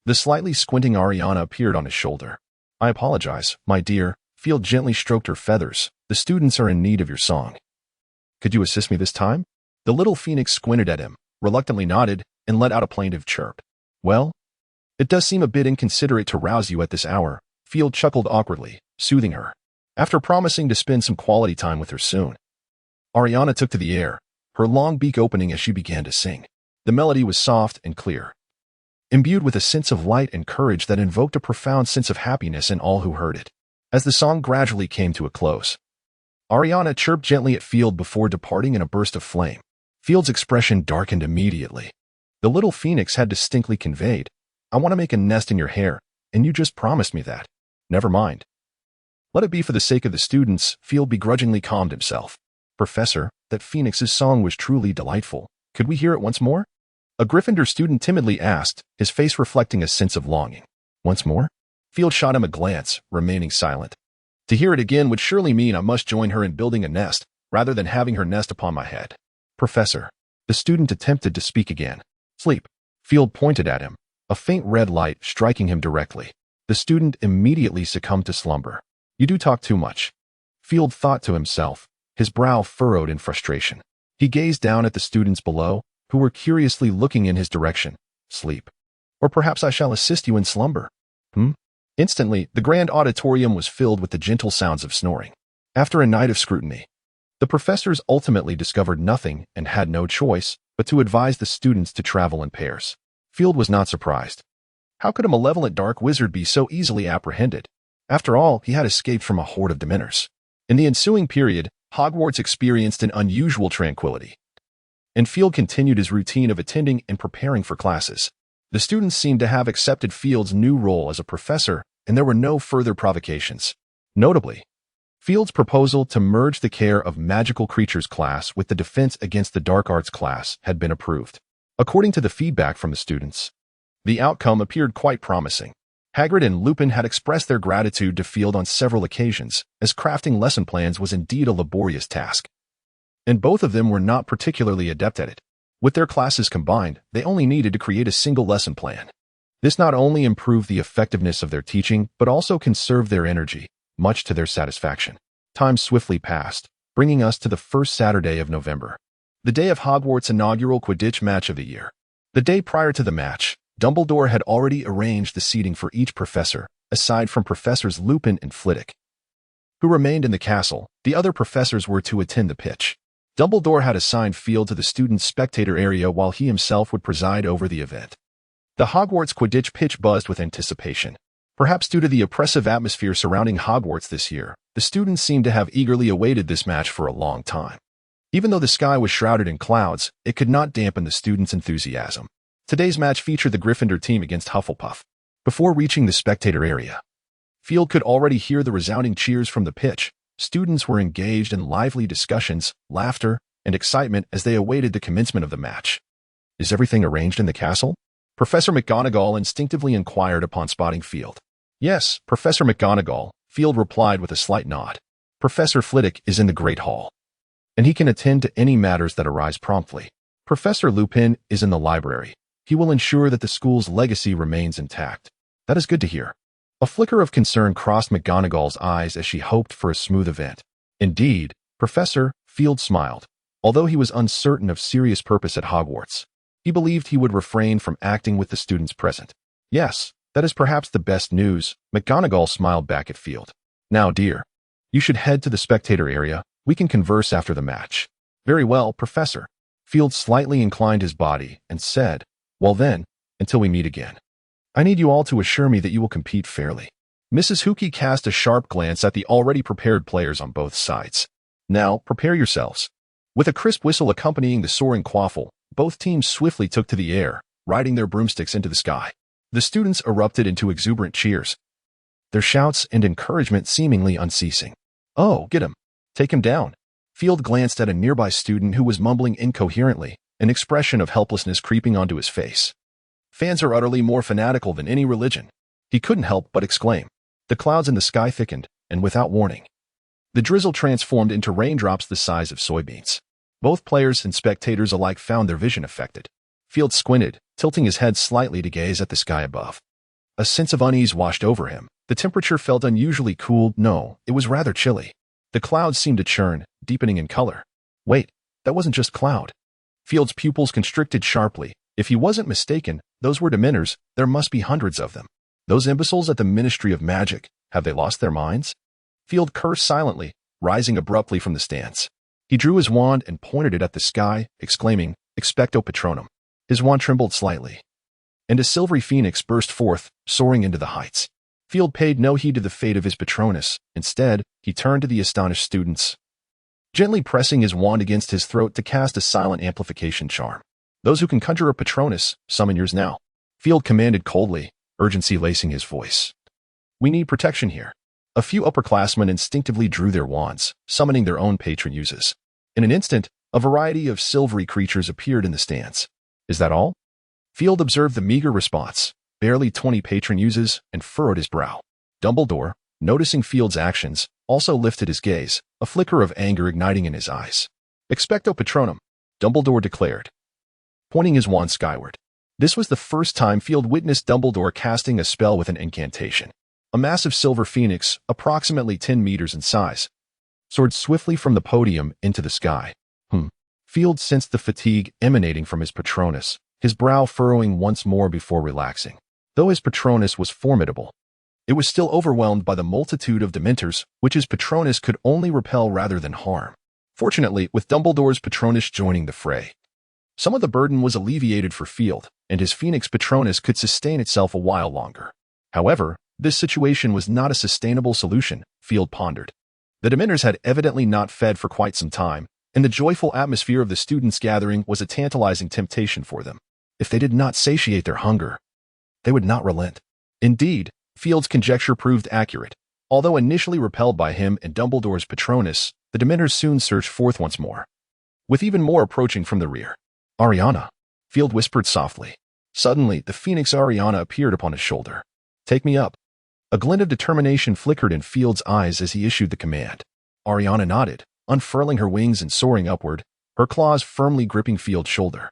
the slightly squinting Ariana appeared on his shoulder. I apologize, my dear. Field gently stroked her feathers. The students are in need of your song. Could you assist me this time? The little phoenix squinted at him, reluctantly nodded, and let out a plaintive chirp. Well, it does seem a bit inconsiderate to rouse you at this hour. Field chuckled awkwardly, soothing her, after promising to spend some quality time with her soon. Ariana took to the air, her long beak opening as she began to sing. The melody was soft and clear, imbued with a sense of light and courage that invoked a profound sense of happiness in all who heard it. As the song gradually came to a close, Ariana chirped gently at Field before departing in a burst of flame. Field's expression darkened immediately. The little phoenix had distinctly conveyed, I want to make a nest in your hair, and you just promised me that. Never mind. Let it be for the sake of the students. Field begrudgingly calmed himself. Professor, that phoenix's song was truly delightful. Could we hear it once more? A Gryffindor student timidly asked, his face reflecting a sense of longing. Once more? Field shot him a glance, remaining silent. To hear it again would surely mean I must join her in building a nest, rather than having her nest upon my head. Professor. The student attempted to speak again. Sleep. Field pointed at him, a faint red light striking him directly. The student immediately succumbed to slumber. You do talk too much. Field thought to himself, his brow furrowed in frustration. He gazed down at the students below, who were curiously looking in his direction. Sleep. Or perhaps I shall assist you in slumber. Instantly, the grand auditorium was filled with the gentle sounds of snoring. After a night of scrutiny, the professors ultimately discovered nothing and had no choice but to advise the students to travel in pairs. Field was not surprised. How could a malevolent dark wizard be so easily apprehended? After all, he had escaped from a horde of Dementors. In the ensuing period, Hogwarts experienced an unusual tranquility, and Field continued his routine of attending and preparing for classes. The students seemed to have accepted Field's new role as a professor, and there were no further provocations. Notably, Field's proposal to merge the care of magical creatures class with the defense against the dark arts class had been approved. According to the feedback from the students, the outcome appeared quite promising. Hagrid and Lupin had expressed their gratitude to Field on several occasions, as crafting lesson plans was indeed a laborious task, and both of them were not particularly adept at it. With their classes combined, they only needed to create a single lesson plan. This not only improved the effectiveness of their teaching, but also conserved their energy, much to their satisfaction. Time swiftly passed, bringing us to the first Saturday of November, the day of Hogwarts' inaugural Quidditch match of the year. The day prior to the match, Dumbledore had already arranged the seating for each professor, aside from Professors Lupin and Flitwick, who remained in the castle. The other professors were to attend the pitch. Dumbledore had assigned Field to the student spectator area while he himself would preside over the event. The Hogwarts Quidditch pitch buzzed with anticipation. Perhaps due to the oppressive atmosphere surrounding Hogwarts this year, the students seemed to have eagerly awaited this match for a long time. Even though the sky was shrouded in clouds, it could not dampen the students' enthusiasm. Today's match featured the Gryffindor team against Hufflepuff. Before reaching the spectator area, Field could already hear the resounding cheers from the pitch. Students were engaged in lively discussions, laughter, and excitement as they awaited the commencement of the match. "Is everything arranged in the castle?" Professor McGonagall instinctively inquired upon spotting Field. "Yes, Professor McGonagall," Field replied with a slight nod. "Professor Flitwick is in the Great Hall, and he can attend to any matters that arise promptly. Professor Lupin is in the library. He will ensure that the school's legacy remains intact." "That is good to hear." A flicker of concern crossed McGonagall's eyes as she hoped for a smooth event. "Indeed, Professor," Field smiled. Although he was uncertain of serious purpose at Hogwarts, he believed he would refrain from acting with the students present. "Yes, that is perhaps the best news," McGonagall smiled back at Field. "Now, dear, you should head to the spectator area. We can converse after the match." "Very well, Professor." Field slightly inclined his body and said, "Well then, until we meet again. I need you all to assure me that you will compete fairly." Mrs. Hookie cast a sharp glance at the already prepared players on both sides. "Now, prepare yourselves." With a crisp whistle accompanying the soaring quaffle, both teams swiftly took to the air, riding their broomsticks into the sky. The students erupted into exuberant cheers, their shouts and encouragement seemingly unceasing. "Oh, get him! Take him down!" Field glanced at a nearby student who was mumbling incoherently, an expression of helplessness creeping onto his face. "Fans are utterly more fanatical than any religion," he couldn't help but exclaim. The clouds in the sky thickened, and without warning, the drizzle transformed into raindrops the size of soybeans. Both players and spectators alike found their vision affected. Field squinted, tilting his head slightly to gaze at the sky above. A sense of unease washed over him. The temperature felt unusually cool. No, it was rather chilly. The clouds seemed to churn, deepening in color. Wait, that wasn't just cloud. Field's pupils constricted sharply. If he wasn't mistaken, those were Dementors. There must be hundreds of them. Those imbeciles at the Ministry of Magic, have they lost their minds? Field cursed silently, rising abruptly from the stance. He drew his wand and pointed it at the sky, exclaiming, "Expecto Patronum." His wand trembled slightly, and a silvery phoenix burst forth, soaring into the heights. Field paid no heed to the fate of his Patronus. Instead, he turned to the astonished students, gently pressing his wand against his throat to cast a silent amplification charm. "Those who can conjure a Patronus, summon yours now," Field commanded coldly, urgency lacing his voice. "We need protection here." A few upperclassmen instinctively drew their wands, summoning their own patron uses. In an instant, a variety of silvery creatures appeared in the stands. "Is that all?" Field observed the meager response, barely 20 patron uses, and furrowed his brow. Dumbledore, noticing Field's actions, also lifted his gaze, a flicker of anger igniting in his eyes. "Expecto Patronum," Dumbledore declared, pointing his wand skyward. This was the first time Field witnessed Dumbledore casting a spell with an incantation. A massive silver phoenix, approximately 10 meters in size, soared swiftly from the podium into the sky. Field sensed the fatigue emanating from his Patronus, his brow furrowing once more before relaxing. Though his Patronus was formidable, it was still overwhelmed by the multitude of Dementors, which his Patronus could only repel rather than harm. Fortunately, with Dumbledore's Patronus joining the fray, some of the burden was alleviated for Field, and his Phoenix Patronus could sustain itself a while longer. However, this situation was not a sustainable solution, Field pondered. The Dementors had evidently not fed for quite some time, and the joyful atmosphere of the students' gathering was a tantalizing temptation for them. If they did not satiate their hunger, they would not relent. Indeed, Field's conjecture proved accurate. Although initially repelled by him and Dumbledore's Patronus, the Dementors soon surged forth once more, with even more approaching from the rear. "Ariana," Field whispered softly. Suddenly, the Phoenix Ariana appeared upon his shoulder. "Take me up." A glint of determination flickered in Field's eyes as he issued the command. Ariana nodded, unfurling her wings and soaring upward, her claws firmly gripping Field's shoulder.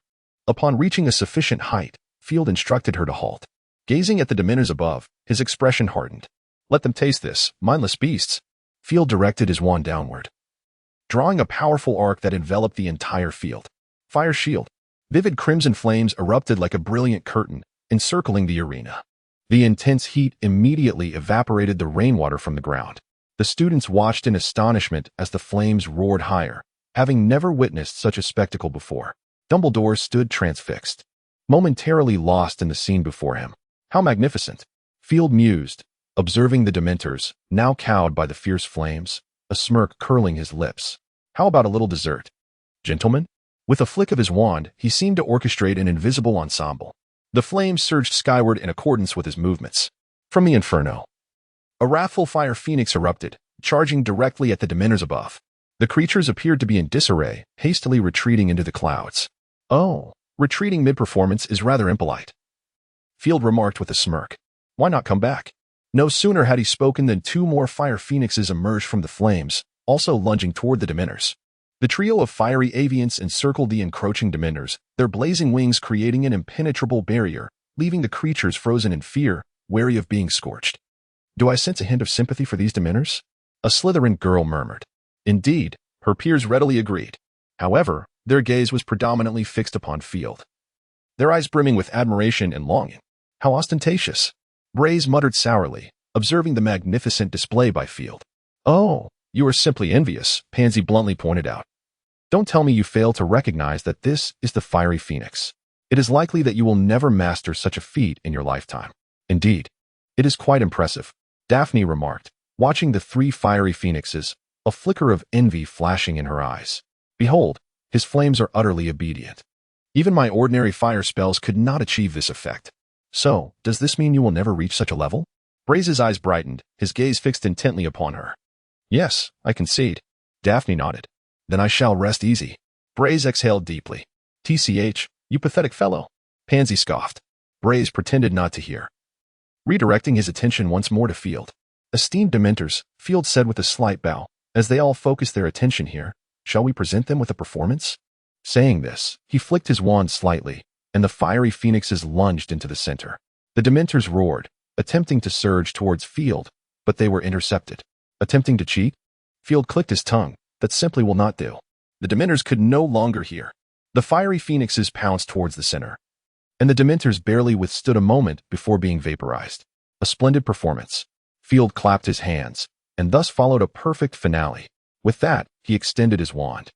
Upon reaching a sufficient height, Field instructed her to halt. Gazing at the Dementors above, his expression hardened. "Let them taste this, mindless beasts." Field directed his wand downward, drawing a powerful arc that enveloped the entire field. Fire shield. Vivid crimson flames erupted like a brilliant curtain, encircling the arena. The intense heat immediately evaporated the rainwater from the ground. The students watched in astonishment as the flames roared higher, having never witnessed such a spectacle before. Dumbledore stood transfixed, momentarily lost in the scene before him. How magnificent! Field mused, observing the Dementors, now cowed by the fierce flames, a smirk curling his lips. How about a little dessert? Gentlemen? With a flick of his wand, he seemed to orchestrate an invisible ensemble. The flames surged skyward in accordance with his movements. From the inferno, a wrathful fire phoenix erupted, charging directly at the Dementors above. The creatures appeared to be in disarray, hastily retreating into the clouds. "Oh, retreating mid-performance is rather impolite," Field remarked with a smirk. "Why not come back?" No sooner had he spoken than two more fire phoenixes emerged from the flames, also lunging toward the Dementors. The trio of fiery avians encircled the encroaching Dementors, their blazing wings creating an impenetrable barrier, leaving the creatures frozen in fear, wary of being scorched. "Do I sense a hint of sympathy for these Dementors?" a Slytherin girl murmured. Indeed, her peers readily agreed. However, their gaze was predominantly fixed upon Field, their eyes brimming with admiration and longing. "How ostentatious," Braze muttered sourly, observing the magnificent display by Field. "Oh, you are simply envious," Pansy bluntly pointed out. "Don't tell me you fail to recognize that this is the fiery phoenix. It is likely that you will never master such a feat in your lifetime." "Indeed, it is quite impressive," Daphne remarked, watching the three fiery phoenixes, a flicker of envy flashing in her eyes. "Behold, his flames are utterly obedient. Even my ordinary fire spells could not achieve this effect. So, does this mean you will never reach such a level?" Braze's eyes brightened, his gaze fixed intently upon her. "Yes, I concede." Daphne nodded. "Then I shall rest easy." Braze exhaled deeply. "TCH, you pathetic fellow," Pansy scoffed. Braze pretended not to hear. Redirecting his attention once more to Field. "Esteemed Dementors," Field said with a slight bow, as they all focused their attention here, "shall we present them with a performance?" Saying this, he flicked his wand slightly, and the fiery phoenixes lunged into the center. The Dementors roared, attempting to surge towards Field, but they were intercepted. "Attempting to cheat?" Field clicked his tongue. "That simply will not do." The Dementors could no longer hear. The fiery phoenixes pounced towards the center, and the Dementors barely withstood a moment before being vaporized. A splendid performance. Field clapped his hands, and thus followed a perfect finale. With that, he extended his wand,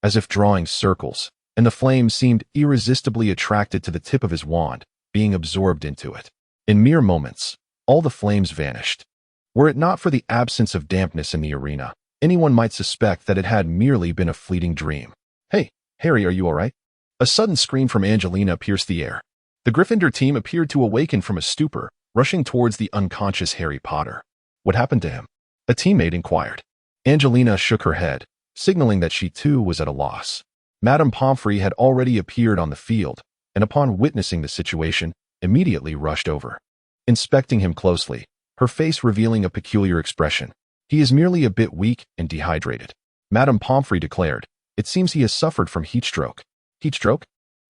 as if drawing circles, and the flames seemed irresistibly attracted to the tip of his wand, being absorbed into it. In mere moments, all the flames vanished. Were it not for the absence of dampness in the arena, anyone might suspect that it had merely been a fleeting dream. "Hey, Harry, are you all right?" A sudden scream from Angelina pierced the air. The Gryffindor team appeared to awaken from a stupor, rushing towards the unconscious Harry Potter. "What happened to him?" a teammate inquired. Angelina shook her head, signaling that she too was at a loss. Madame Pomfrey had already appeared on the field, and upon witnessing the situation, immediately rushed over. Inspecting him closely, her face revealing a peculiar expression. "He is merely a bit weak and dehydrated," Madame Pomfrey declared. "It seems he has suffered from heat stroke." "Heat stroke?"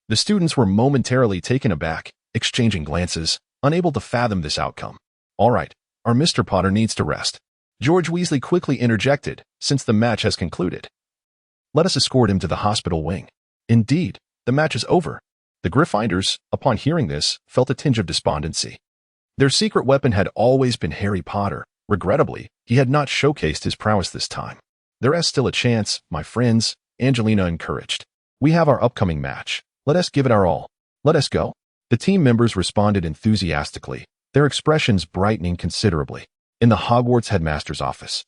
The students were momentarily taken aback, exchanging glances, unable to fathom this outcome. "All right, our Mr. Potter needs to rest," George Weasley quickly interjected, "since the match has concluded. Let us escort him to the hospital wing." Indeed, the match is over. The Gryffindors, upon hearing this, felt a tinge of despondency. Their secret weapon had always been Harry Potter. Regrettably, he had not showcased his prowess this time. "There is still a chance, my friends," Angelina encouraged. "We have our upcoming match. Let us give it our all. Let us go." The team members responded enthusiastically, their expressions brightening considerably. In the Hogwarts headmaster's office,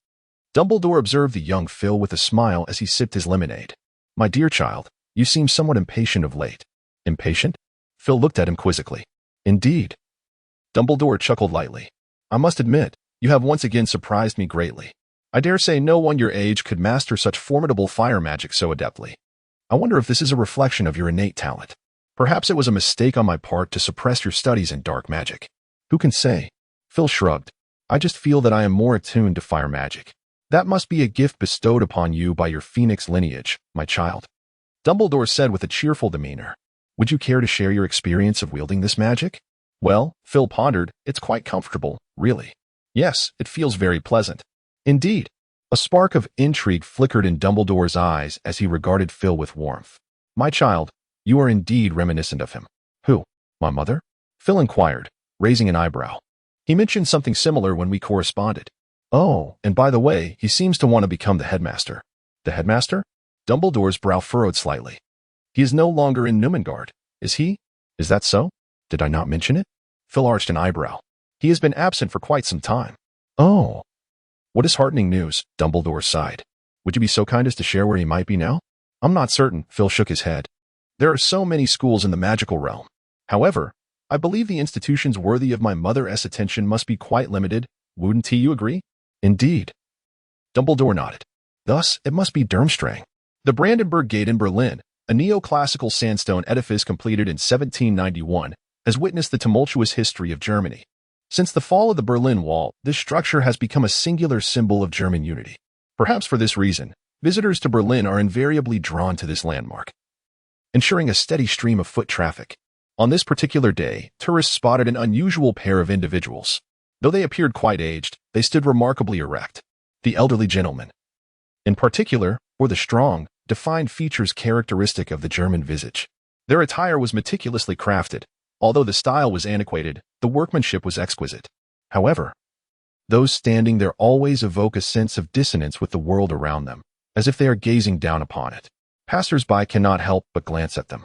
Dumbledore observed the young Phil with a smile as he sipped his lemonade. "My dear child, you seem somewhat impatient of late." "Impatient?" Phil looked at him quizzically. "Indeed." Dumbledore chuckled lightly. "I must admit, you have once again surprised me greatly. I dare say no one your age could master such formidable fire magic so adeptly. I wonder if this is a reflection of your innate talent. Perhaps it was a mistake on my part to suppress your studies in dark magic. Who can say?" Phil shrugged. "I just feel that I am more attuned to fire magic. That must be a gift bestowed upon you by your phoenix lineage, my child," Dumbledore said with a cheerful demeanor. "Would you care to share your experience of wielding this magic?" "Well," Phil pondered, "it's quite comfortable, really. Yes, it feels very pleasant." "Indeed." A spark of intrigue flickered in Dumbledore's eyes as he regarded Phil with warmth. "My child, you are indeed reminiscent of him." "Who? My mother?" Phil inquired, raising an eyebrow. "He mentioned something similar when we corresponded." "Oh, and by the way, he seems to want to become the headmaster." "The headmaster?" Dumbledore's brow furrowed slightly. "He is no longer in Numengard, is he?" "Is that so? Did I not mention it?" Phil arched an eyebrow. "He has been absent for quite some time." "Oh. What disheartening news," Dumbledore sighed. "Would you be so kind as to share where he might be now?" "I'm not certain," Phil shook his head. "There are so many schools in the magical realm. However, I believe the institutions worthy of my mother's attention must be quite limited. Wouldn't you agree? Indeed. Dumbledore nodded. Thus, it must be Durmstrang. The Brandenburg Gate in Berlin, a neoclassical sandstone edifice completed in 1791, has witnessed the tumultuous history of Germany. Since the fall of the Berlin Wall, this structure has become a singular symbol of German unity. Perhaps for this reason, visitors to Berlin are invariably drawn to this landmark, ensuring a steady stream of foot traffic. On this particular day, tourists spotted an unusual pair of individuals. Though they appeared quite aged, they stood remarkably erect. The elderly gentlemen, in particular, bore the strong, defined features characteristic of the German visage. Their attire was meticulously crafted. Although the style was antiquated, the workmanship was exquisite. However, those standing there always evoke a sense of dissonance with the world around them, as if they are gazing down upon it. Passers-by cannot help but glance at them,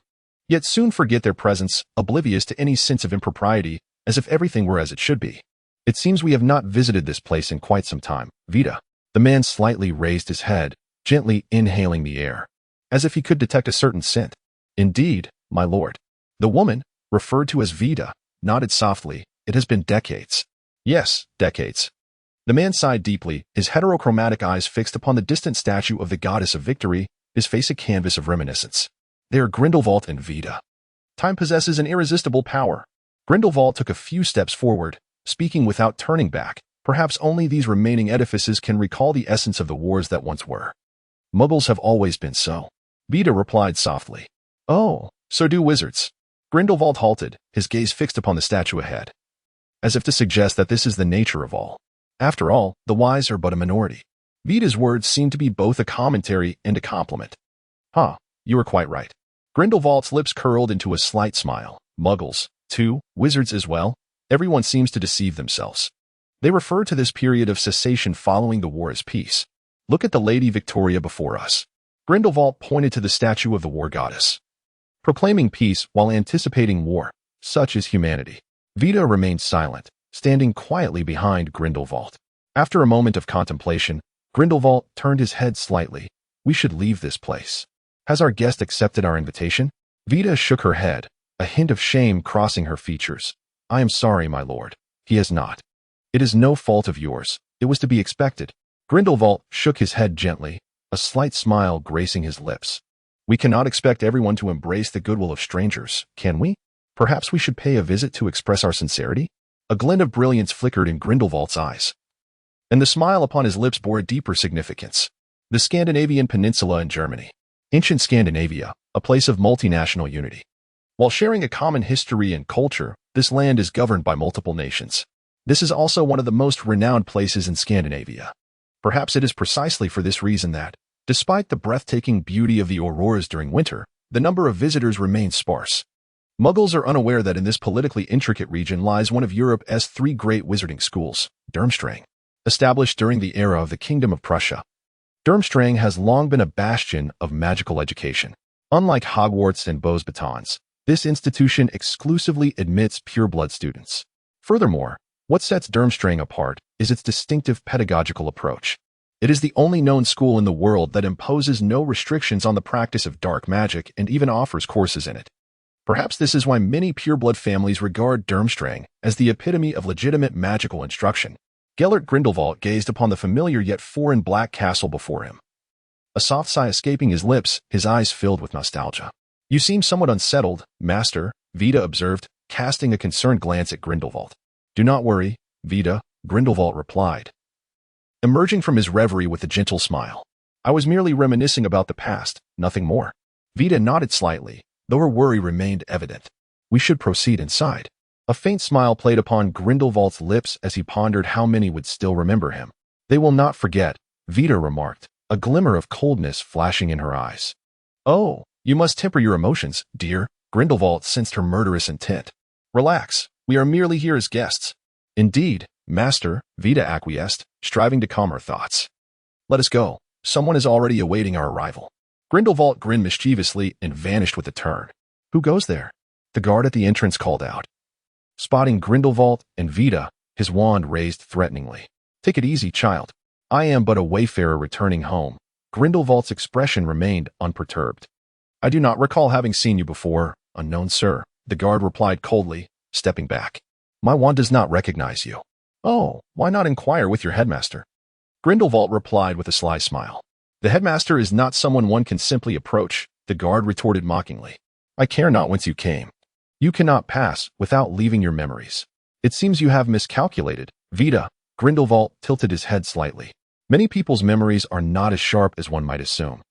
yet soon forget their presence, oblivious to any sense of impropriety, as if everything were as it should be. It seems we have not visited this place in quite some time. Vita. The man slightly raised his head, gently inhaling the air, as if he could detect a certain scent. Indeed, my lord. The woman, referred to as Vita, nodded softly. It has been decades. Yes, decades. The man sighed deeply, his heterochromatic eyes fixed upon the distant statue of the goddess of victory, his face a canvas of reminiscence. They are Grindlevald and Vita. Time possesses an irresistible power. Grindlevald took a few steps forward, speaking without turning back. Perhaps only these remaining edifices can recall the essence of the wars that once were. Muggles have always been so. Vita replied softly. Oh, so do wizards. Grindlevald halted, his gaze fixed upon the statue ahead, as if to suggest that this is the nature of all. After all, the wise are but a minority. Vita's words seemed to be both a commentary and a compliment. You are quite right. Grindelwald's lips curled into a slight smile. Muggles, too, wizards as well. Everyone seems to deceive themselves. They refer to this period of cessation following the war as peace. Look at the Lady Victoria before us. Grindelwald pointed to the statue of the war goddess, proclaiming peace while anticipating war. Such is humanity. Vita remained silent, standing quietly behind Grindelwald. After a moment of contemplation, Grindelwald turned his head slightly. We should leave this place. Has our guest accepted our invitation? Vita shook her head, a hint of shame crossing her features. I am sorry, my lord. He has not. It is no fault of yours. It was to be expected. Grindelwald shook his head gently, a slight smile gracing his lips. We cannot expect everyone to embrace the goodwill of strangers, can we? Perhaps we should pay a visit to express our sincerity? A glint of brilliance flickered in Grindelwald's eyes, and the smile upon his lips bore a deeper significance. The Scandinavian Peninsula in Germany. Ancient Scandinavia, a place of multinational unity. While sharing a common history and culture, this land is governed by multiple nations. This is also one of the most renowned places in Scandinavia. Perhaps it is precisely for this reason that, despite the breathtaking beauty of the auroras during winter, the number of visitors remains sparse. Muggles are unaware that in this politically intricate region lies one of Europe's three great wizarding schools, Durmstrang. Established during the era of the Kingdom of Prussia, Durmstrang has long been a bastion of magical education. Unlike Hogwarts and Beaux-Batons, this institution exclusively admits pureblood students. Furthermore, what sets Durmstrang apart is its distinctive pedagogical approach. It is the only known school in the world that imposes no restrictions on the practice of dark magic and even offers courses in it. Perhaps this is why many pureblood families regard Durmstrang as the epitome of legitimate magical instruction. Gellert Grindelwald gazed upon the familiar yet foreign black castle before him. A soft sigh escaping his lips, his eyes filled with nostalgia. You seem somewhat unsettled, master, Vita observed, casting a concerned glance at Grindelwald. Do not worry, Vita, Grindelwald replied, emerging from his reverie with a gentle smile. I was merely reminiscing about the past, nothing more. Vita nodded slightly, though her worry remained evident. We should proceed inside. A faint smile played upon Grindelwald's lips as he pondered how many would still remember him. They will not forget, Vita remarked, a glimmer of coldness flashing in her eyes. Oh, you must temper your emotions, dear. Grindelwald sensed her murderous intent. Relax, we are merely here as guests. Indeed, master, Vita acquiesced, striving to calm her thoughts. Let us go. Someone is already awaiting our arrival. Grindelwald grinned mischievously and vanished with a turn. Who goes there? The guard at the entrance called out. Spotting Grindelwald and Vita, his wand raised threateningly. Take it easy, child. I am but a wayfarer returning home. Grindelwald's expression remained unperturbed. I do not recall having seen you before, unknown sir, the guard replied coldly, stepping back. My wand does not recognize you. Oh, why not inquire with your headmaster? Grindlevald replied with a sly smile. The headmaster is not someone one can simply approach, the guard retorted mockingly. I care not whence you came. You cannot pass without leaving your memories. It seems you have miscalculated. Vita, Grindlevald tilted his head slightly. Many people's memories are not as sharp as one might assume.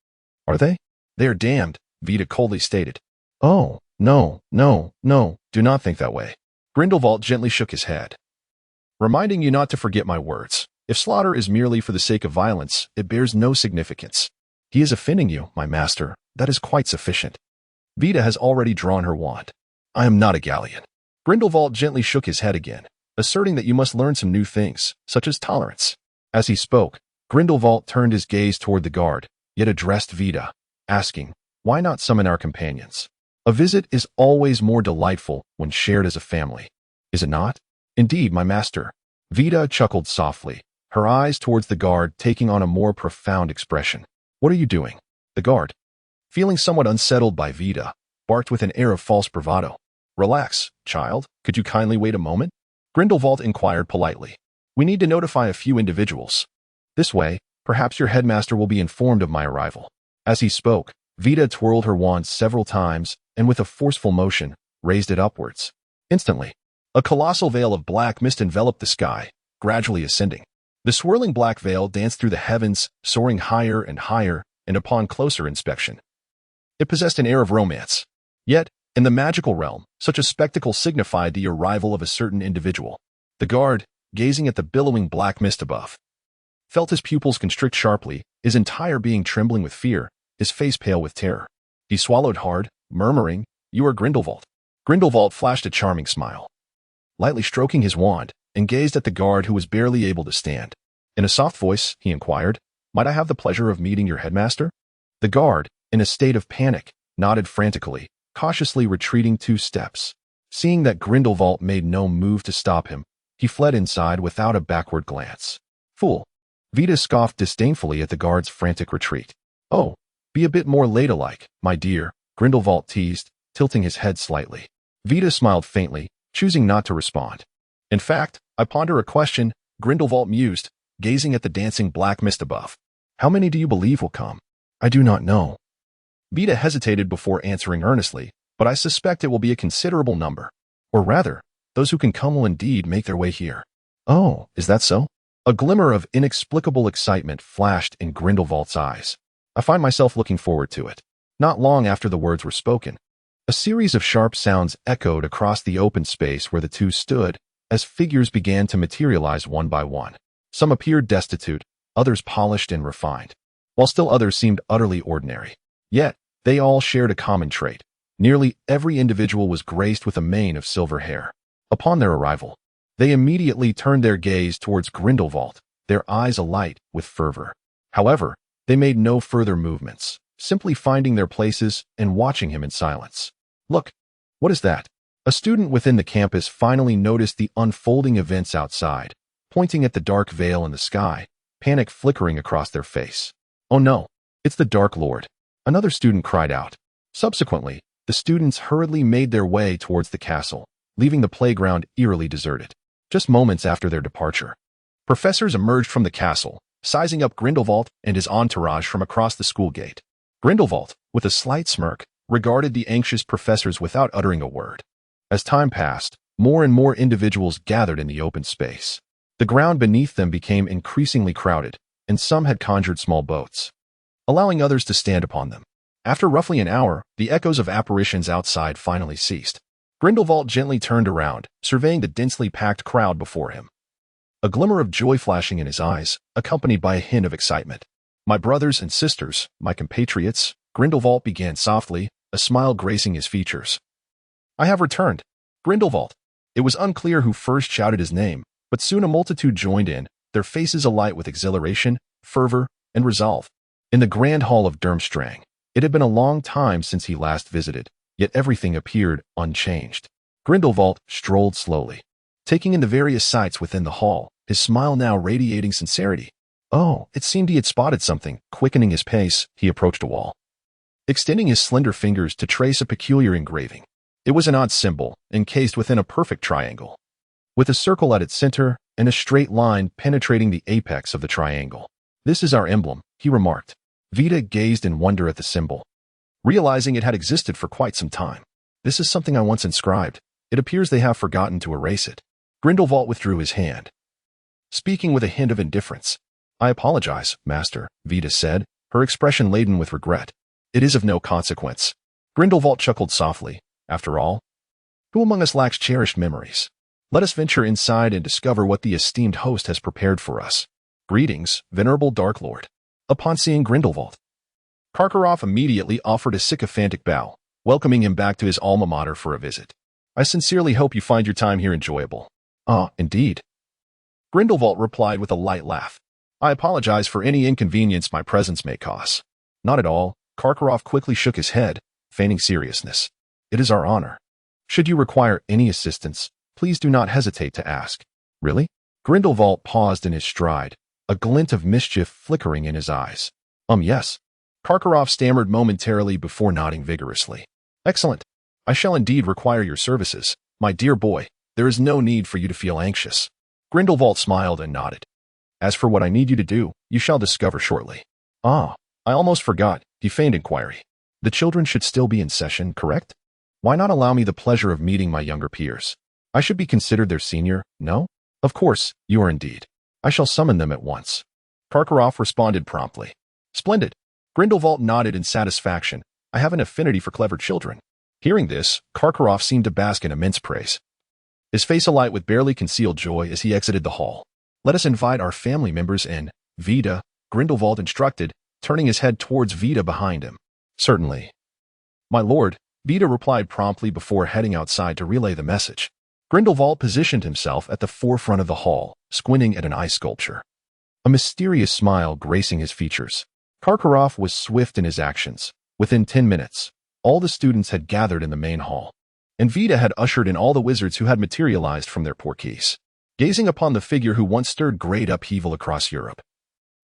Are they? They are damned, Vita coldly stated. Oh, no, do not think that way. Grindlevald gently shook his head. Reminding you not to forget my words. If slaughter is merely for the sake of violence, it bears no significance. He is offending you, my master. That is quite sufficient. Vita has already drawn her wand. I am not a Gallian. Grindlevald gently shook his head again, asserting that you must learn some new things, such as tolerance. As he spoke, Grindlevald turned his gaze toward the guard, yet addressed Vita, asking, why not summon our companions? A visit is always more delightful when shared as a family. Is it not? Indeed, my master. Vita chuckled softly, her eyes towards the guard taking on a more profound expression. What are you doing? The guard, feeling somewhat unsettled by Vita, barked with an air of false bravado. Relax, child. Could you kindly wait a moment? Grindlevald inquired politely. We need to notify a few individuals. This way, perhaps your headmaster will be informed of my arrival. As he spoke, Vita twirled her wand several times and with a forceful motion, raised it upwards. Instantly, a colossal veil of black mist enveloped the sky, gradually ascending. The swirling black veil danced through the heavens, soaring higher and higher, and upon closer inspection, it possessed an air of romance. Yet, in the magical realm, such a spectacle signified the arrival of a certain individual. The guard, gazing at the billowing black mist above, felt his pupils constrict sharply, his entire being trembling with fear, his face pale with terror. He swallowed hard, murmuring, You are Grindlevald. Grindlevald flashed a charming smile, lightly stroking his wand, and gazed at the guard who was barely able to stand. In a soft voice, he inquired, Might I have the pleasure of meeting your headmaster? The guard, in a state of panic, nodded frantically, cautiously retreating 2 steps. Seeing that Grindlevald made no move to stop him, he fled inside without a backward glance. Fool. Vita scoffed disdainfully at the guard's frantic retreat. Oh, be a bit more ladylike, my dear, Grindlevald teased, tilting his head slightly. Vita smiled faintly, choosing not to respond. In fact, I ponder a question, Grindlevald mused, gazing at the dancing black mist above. How many do you believe will come? I do not know. Vita hesitated before answering earnestly, but I suspect it will be a considerable number. Or rather, those who can come will indeed make their way here. Oh, is that so? A glimmer of inexplicable excitement flashed in Grindelwald's eyes. I find myself looking forward to it. Not long after the words were spoken, a series of sharp sounds echoed across the open space where the two stood, as figures began to materialize one by one. Some appeared destitute, others polished and refined, while still others seemed utterly ordinary. Yet, they all shared a common trait. Nearly every individual was graced with a mane of silver hair. Upon their arrival, they immediately turned their gaze towards Grindelwald, their eyes alight with fervor. However, they made no further movements, simply finding their places and watching him in silence. Look, what is that? A student within the campus finally noticed the unfolding events outside, pointing at the dark veil in the sky, panic flickering across their face. Oh no, it's the Dark Lord. Another student cried out. Subsequently, the students hurriedly made their way towards the castle, leaving the playground eerily deserted. Just moments after their departure, professors emerged from the castle, sizing up Grindelwald and his entourage from across the school gate. Grindelwald, with a slight smirk, regarded the anxious professors without uttering a word. As time passed, more and more individuals gathered in the open space. The ground beneath them became increasingly crowded, and some had conjured small boats, allowing others to stand upon them. After roughly an hour, the echoes of apparitions outside finally ceased. Grindelwald gently turned around, surveying the densely packed crowd before him, a glimmer of joy flashing in his eyes, accompanied by a hint of excitement. My brothers and sisters, my compatriots, Grindelwald began softly, a smile gracing his features. I have returned. Grindelwald. It was unclear who first shouted his name, but soon a multitude joined in, their faces alight with exhilaration, fervor, and resolve. In the grand hall of Durmstrang, it had been a long time since he last visited, yet everything appeared unchanged. Grindelwald strolled slowly, taking in the various sights within the hall, his smile now radiating sincerity. Oh, it seemed he had spotted something. Quickening his pace, he approached a wall, extending his slender fingers to trace a peculiar engraving. It was an odd symbol, encased within a perfect triangle, with a circle at its center and a straight line penetrating the apex of the triangle. "This is our emblem," he remarked. Vita gazed in wonder at the symbol, realizing it had existed for quite some time. "This is something I once inscribed. It appears they have forgotten to erase it." Grindlevald withdrew his hand, speaking with a hint of indifference. "I apologize, Master," Vita said, her expression laden with regret. "It is of no consequence." Grindlevald chuckled softly. "After all, who among us lacks cherished memories? Let us venture inside and discover what the esteemed host has prepared for us. Greetings, venerable Dark Lord." Upon seeing Grindlevald, Karkaroff immediately offered a sycophantic bow, welcoming him back to his alma mater for a visit. "I sincerely hope you find your time here enjoyable." "Ah, indeed," Grindlevald replied with a light laugh. "I apologize for any inconvenience my presence may cause." "Not at all." Karkaroff quickly shook his head, feigning seriousness. "It is our honor. Should you require any assistance, please do not hesitate to ask." "Really?" Grindlevald paused in his stride, a glint of mischief flickering in his eyes. Yes." Karkaroff stammered momentarily before nodding vigorously. "Excellent. I shall indeed require your services. My dear boy, there is no need for you to feel anxious." Grindlevald smiled and nodded. "As for what I need you to do, you shall discover shortly." "Ah, I almost forgot," he feigned inquiry. "The children should still be in session, correct? Why not allow me the pleasure of meeting my younger peers? I should be considered their senior, no?" "Of course, you are indeed. I shall summon them at once." Karkaroff responded promptly. "Splendid." Grindlevald nodded in satisfaction. "I have an affinity for clever children." Hearing this, Karkaroff seemed to bask in immense praise, his face alight with barely concealed joy as he exited the hall. "Let us invite our family members in, Vita," Grindlevald instructed, turning his head towards Vita behind him. "Certainly, my lord," Vita replied promptly before heading outside to relay the message. Grindlevald positioned himself at the forefront of the hall, squinting at an ice sculpture, a mysterious smile gracing his features. Karkaroff was swift in his actions. Within 10 minutes, all the students had gathered in the main hall, and Vita had ushered in all the wizards who had materialized from their portkeys. Gazing upon the figure who once stirred great upheaval across Europe,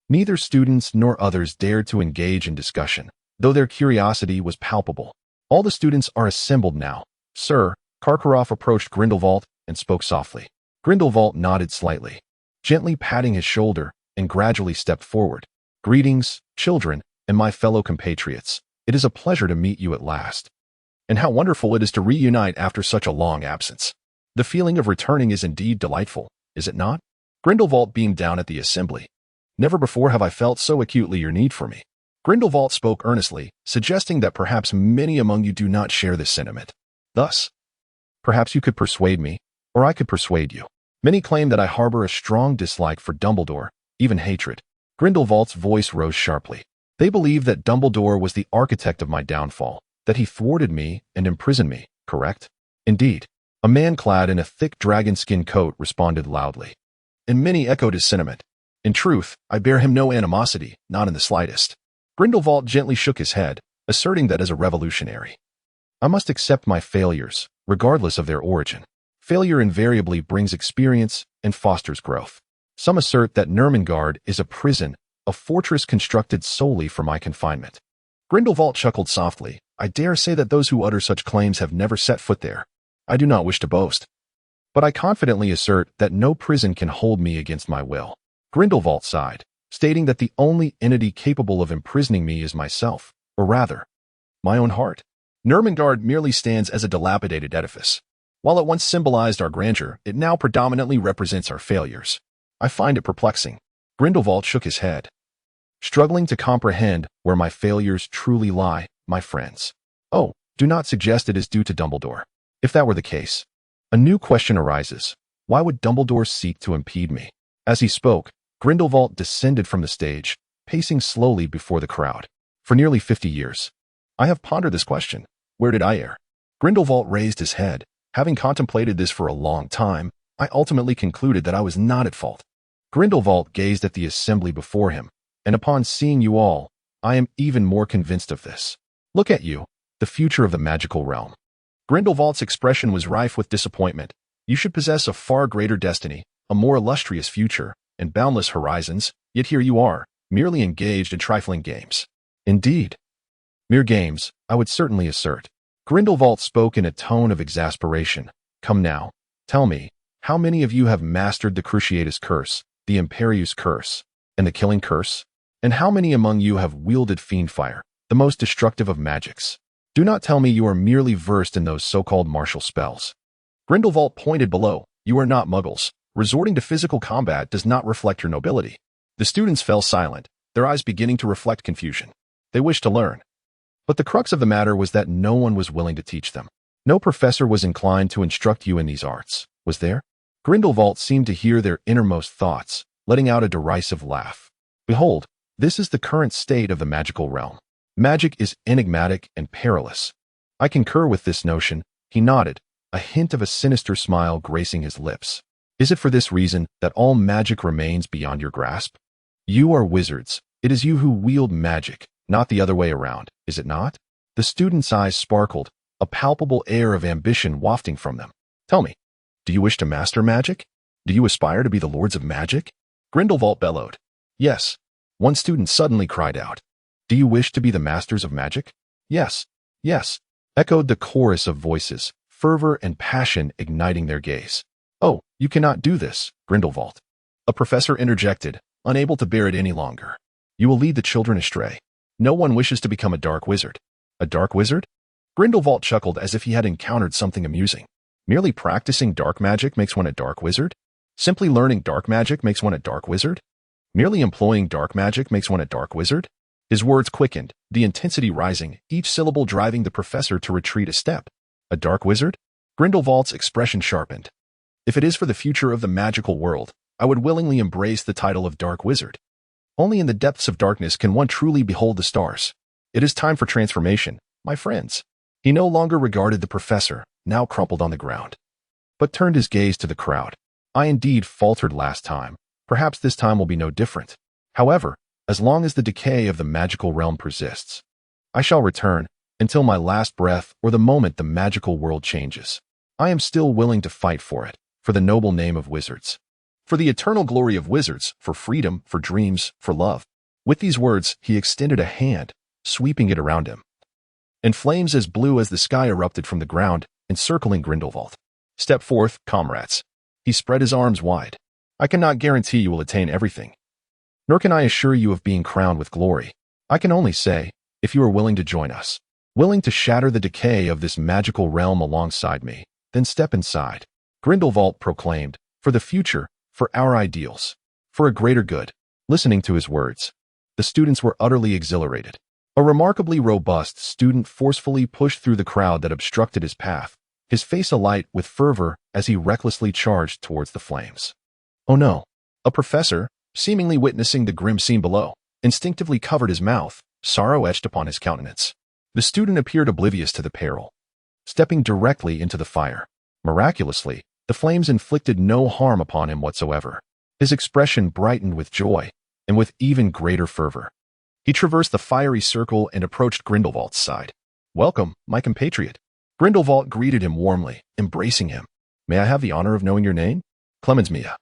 neither students nor others dared to engage in discussion, though their curiosity was palpable. "All the students are assembled now, sir." Karkaroff approached Grindlevald and spoke softly. Grindlevald nodded slightly, gently patting his shoulder, and gradually stepped forward. "Greetings, children, and my fellow compatriots. It is a pleasure to meet you at last. And how wonderful it is to reunite after such a long absence. The feeling of returning is indeed delightful, is it not?" Grindlevald beamed down at the assembly. "Never before have I felt so acutely your need for me." Grindlevald spoke earnestly, suggesting that perhaps many among you do not share this sentiment. Thus, perhaps you could persuade me, or I could persuade you. Many claim that I harbor a strong dislike for Dumbledore, even hatred. Grindelwald's voice rose sharply. They believe that Dumbledore was the architect of my downfall, that he thwarted me and imprisoned me, correct? Indeed. A man clad in a thick dragon-skin coat responded loudly, and many echoed his sentiment. In truth, I bear him no animosity, not in the slightest. Grindelwald gently shook his head, asserting that as a revolutionary, I must accept my failures, regardless of their origin. Failure invariably brings experience and fosters growth. Some assert that Nurmengard is a prison, a fortress constructed solely for my confinement. Grindelwald chuckled softly. I dare say that those who utter such claims have never set foot there. I do not wish to boast, but I confidently assert that no prison can hold me against my will. Grindelwald sighed, stating that the only entity capable of imprisoning me is myself, or rather, my own heart. Nurmengard merely stands as a dilapidated edifice. While it once symbolized our grandeur, it now predominantly represents our failures. I find it perplexing. Grindelwald shook his head, struggling to comprehend where my failures truly lie, my friends. Oh, do not suggest it is due to Dumbledore. If that were the case, a new question arises. Why would Dumbledore seek to impede me? As he spoke, Grindelwald descended from the stage, pacing slowly before the crowd. For nearly 50 years, I have pondered this question. Where did I err? Grindelwald raised his head. Having contemplated this for a long time, I ultimately concluded that I was not at fault. Grindelwald gazed at the assembly before him, and upon seeing you all, I am even more convinced of this. Look at you, the future of the magical realm. Grindelwald's expression was rife with disappointment. You should possess a far greater destiny, a more illustrious future, and boundless horizons, yet here you are, merely engaged in trifling games. Indeed. Mere games, I would certainly assert. Grindlevald spoke in a tone of exasperation. Come now, tell me, how many of you have mastered the Cruciatus Curse, the Imperius Curse, and the Killing Curse? And how many among you have wielded Fiendfire, the most destructive of magics? Do not tell me you are merely versed in those so-called martial spells. Grindlevald pointed below. You are not muggles. Resorting to physical combat does not reflect your nobility. The students fell silent, their eyes beginning to reflect confusion. They wished to learn. But the crux of the matter was that no one was willing to teach them. No professor was inclined to instruct you in these arts, was there? Grindlevald seemed to hear their innermost thoughts, letting out a derisive laugh. Behold, this is the current state of the magical realm. Magic is enigmatic and perilous. I concur with this notion, he nodded, a hint of a sinister smile gracing his lips. Is it for this reason that all magic remains beyond your grasp? You are wizards. It is you who wield magic, not the other way around, is it not? The student's eyes sparkled, a palpable air of ambition wafting from them. Tell me, do you wish to master magic? Do you aspire to be the lords of magic? Grindlevald bellowed. Yes. One student suddenly cried out. Do you wish to be the masters of magic? Yes, yes, echoed the chorus of voices, fervor and passion igniting their gaze. Oh, you cannot do this, Grindlevald. A professor interjected, unable to bear it any longer. You will lead the children astray. No one wishes to become a dark wizard. A dark wizard? Grindlevald chuckled as if he had encountered something amusing. Merely practicing dark magic makes one a dark wizard? Simply learning dark magic makes one a dark wizard? Merely employing dark magic makes one a dark wizard? His words quickened, the intensity rising, each syllable driving the professor to retreat a step. A dark wizard? Grindelwald's expression sharpened. If it is for the future of the magical world, I would willingly embrace the title of Dark Wizard. Only in the depths of darkness can one truly behold the stars. It is time for transformation, my friends. He no longer regarded the professor, now crumpled on the ground, but turned his gaze to the crowd. I indeed faltered last time. Perhaps this time will be no different. However, as long as the decay of the magical realm persists, I shall return until my last breath or the moment the magical world changes. I am still willing to fight for it, for the noble name of wizards, for the eternal glory of wizards, for freedom, for dreams, for love. With these words, he extended a hand, sweeping it around him. And flames as blue as the sky erupted from the ground, encircling Grindelwald. Step forth, comrades. He spread his arms wide. I cannot guarantee you will attain everything, nor can I assure you of being crowned with glory. I can only say, if you are willing to join us, willing to shatter the decay of this magical realm alongside me, then step inside. Grindelwald proclaimed, for the future, for our ideals, for a greater good. Listening to his words, the students were utterly exhilarated. A remarkably robust student forcefully pushed through the crowd that obstructed his path, his face alight with fervor as he recklessly charged towards the flames. Oh no! A professor, seemingly witnessing the grim scene below, instinctively covered his mouth, sorrow etched upon his countenance. The student appeared oblivious to the peril, stepping directly into the fire. Miraculously, the flames inflicted no harm upon him whatsoever. His expression brightened with joy, and with even greater fervor. He traversed the fiery circle and approached Grindelwald's side. Welcome, my compatriot. Grindelwald greeted him warmly, embracing him. May I have the honor of knowing your name? Clemensmia.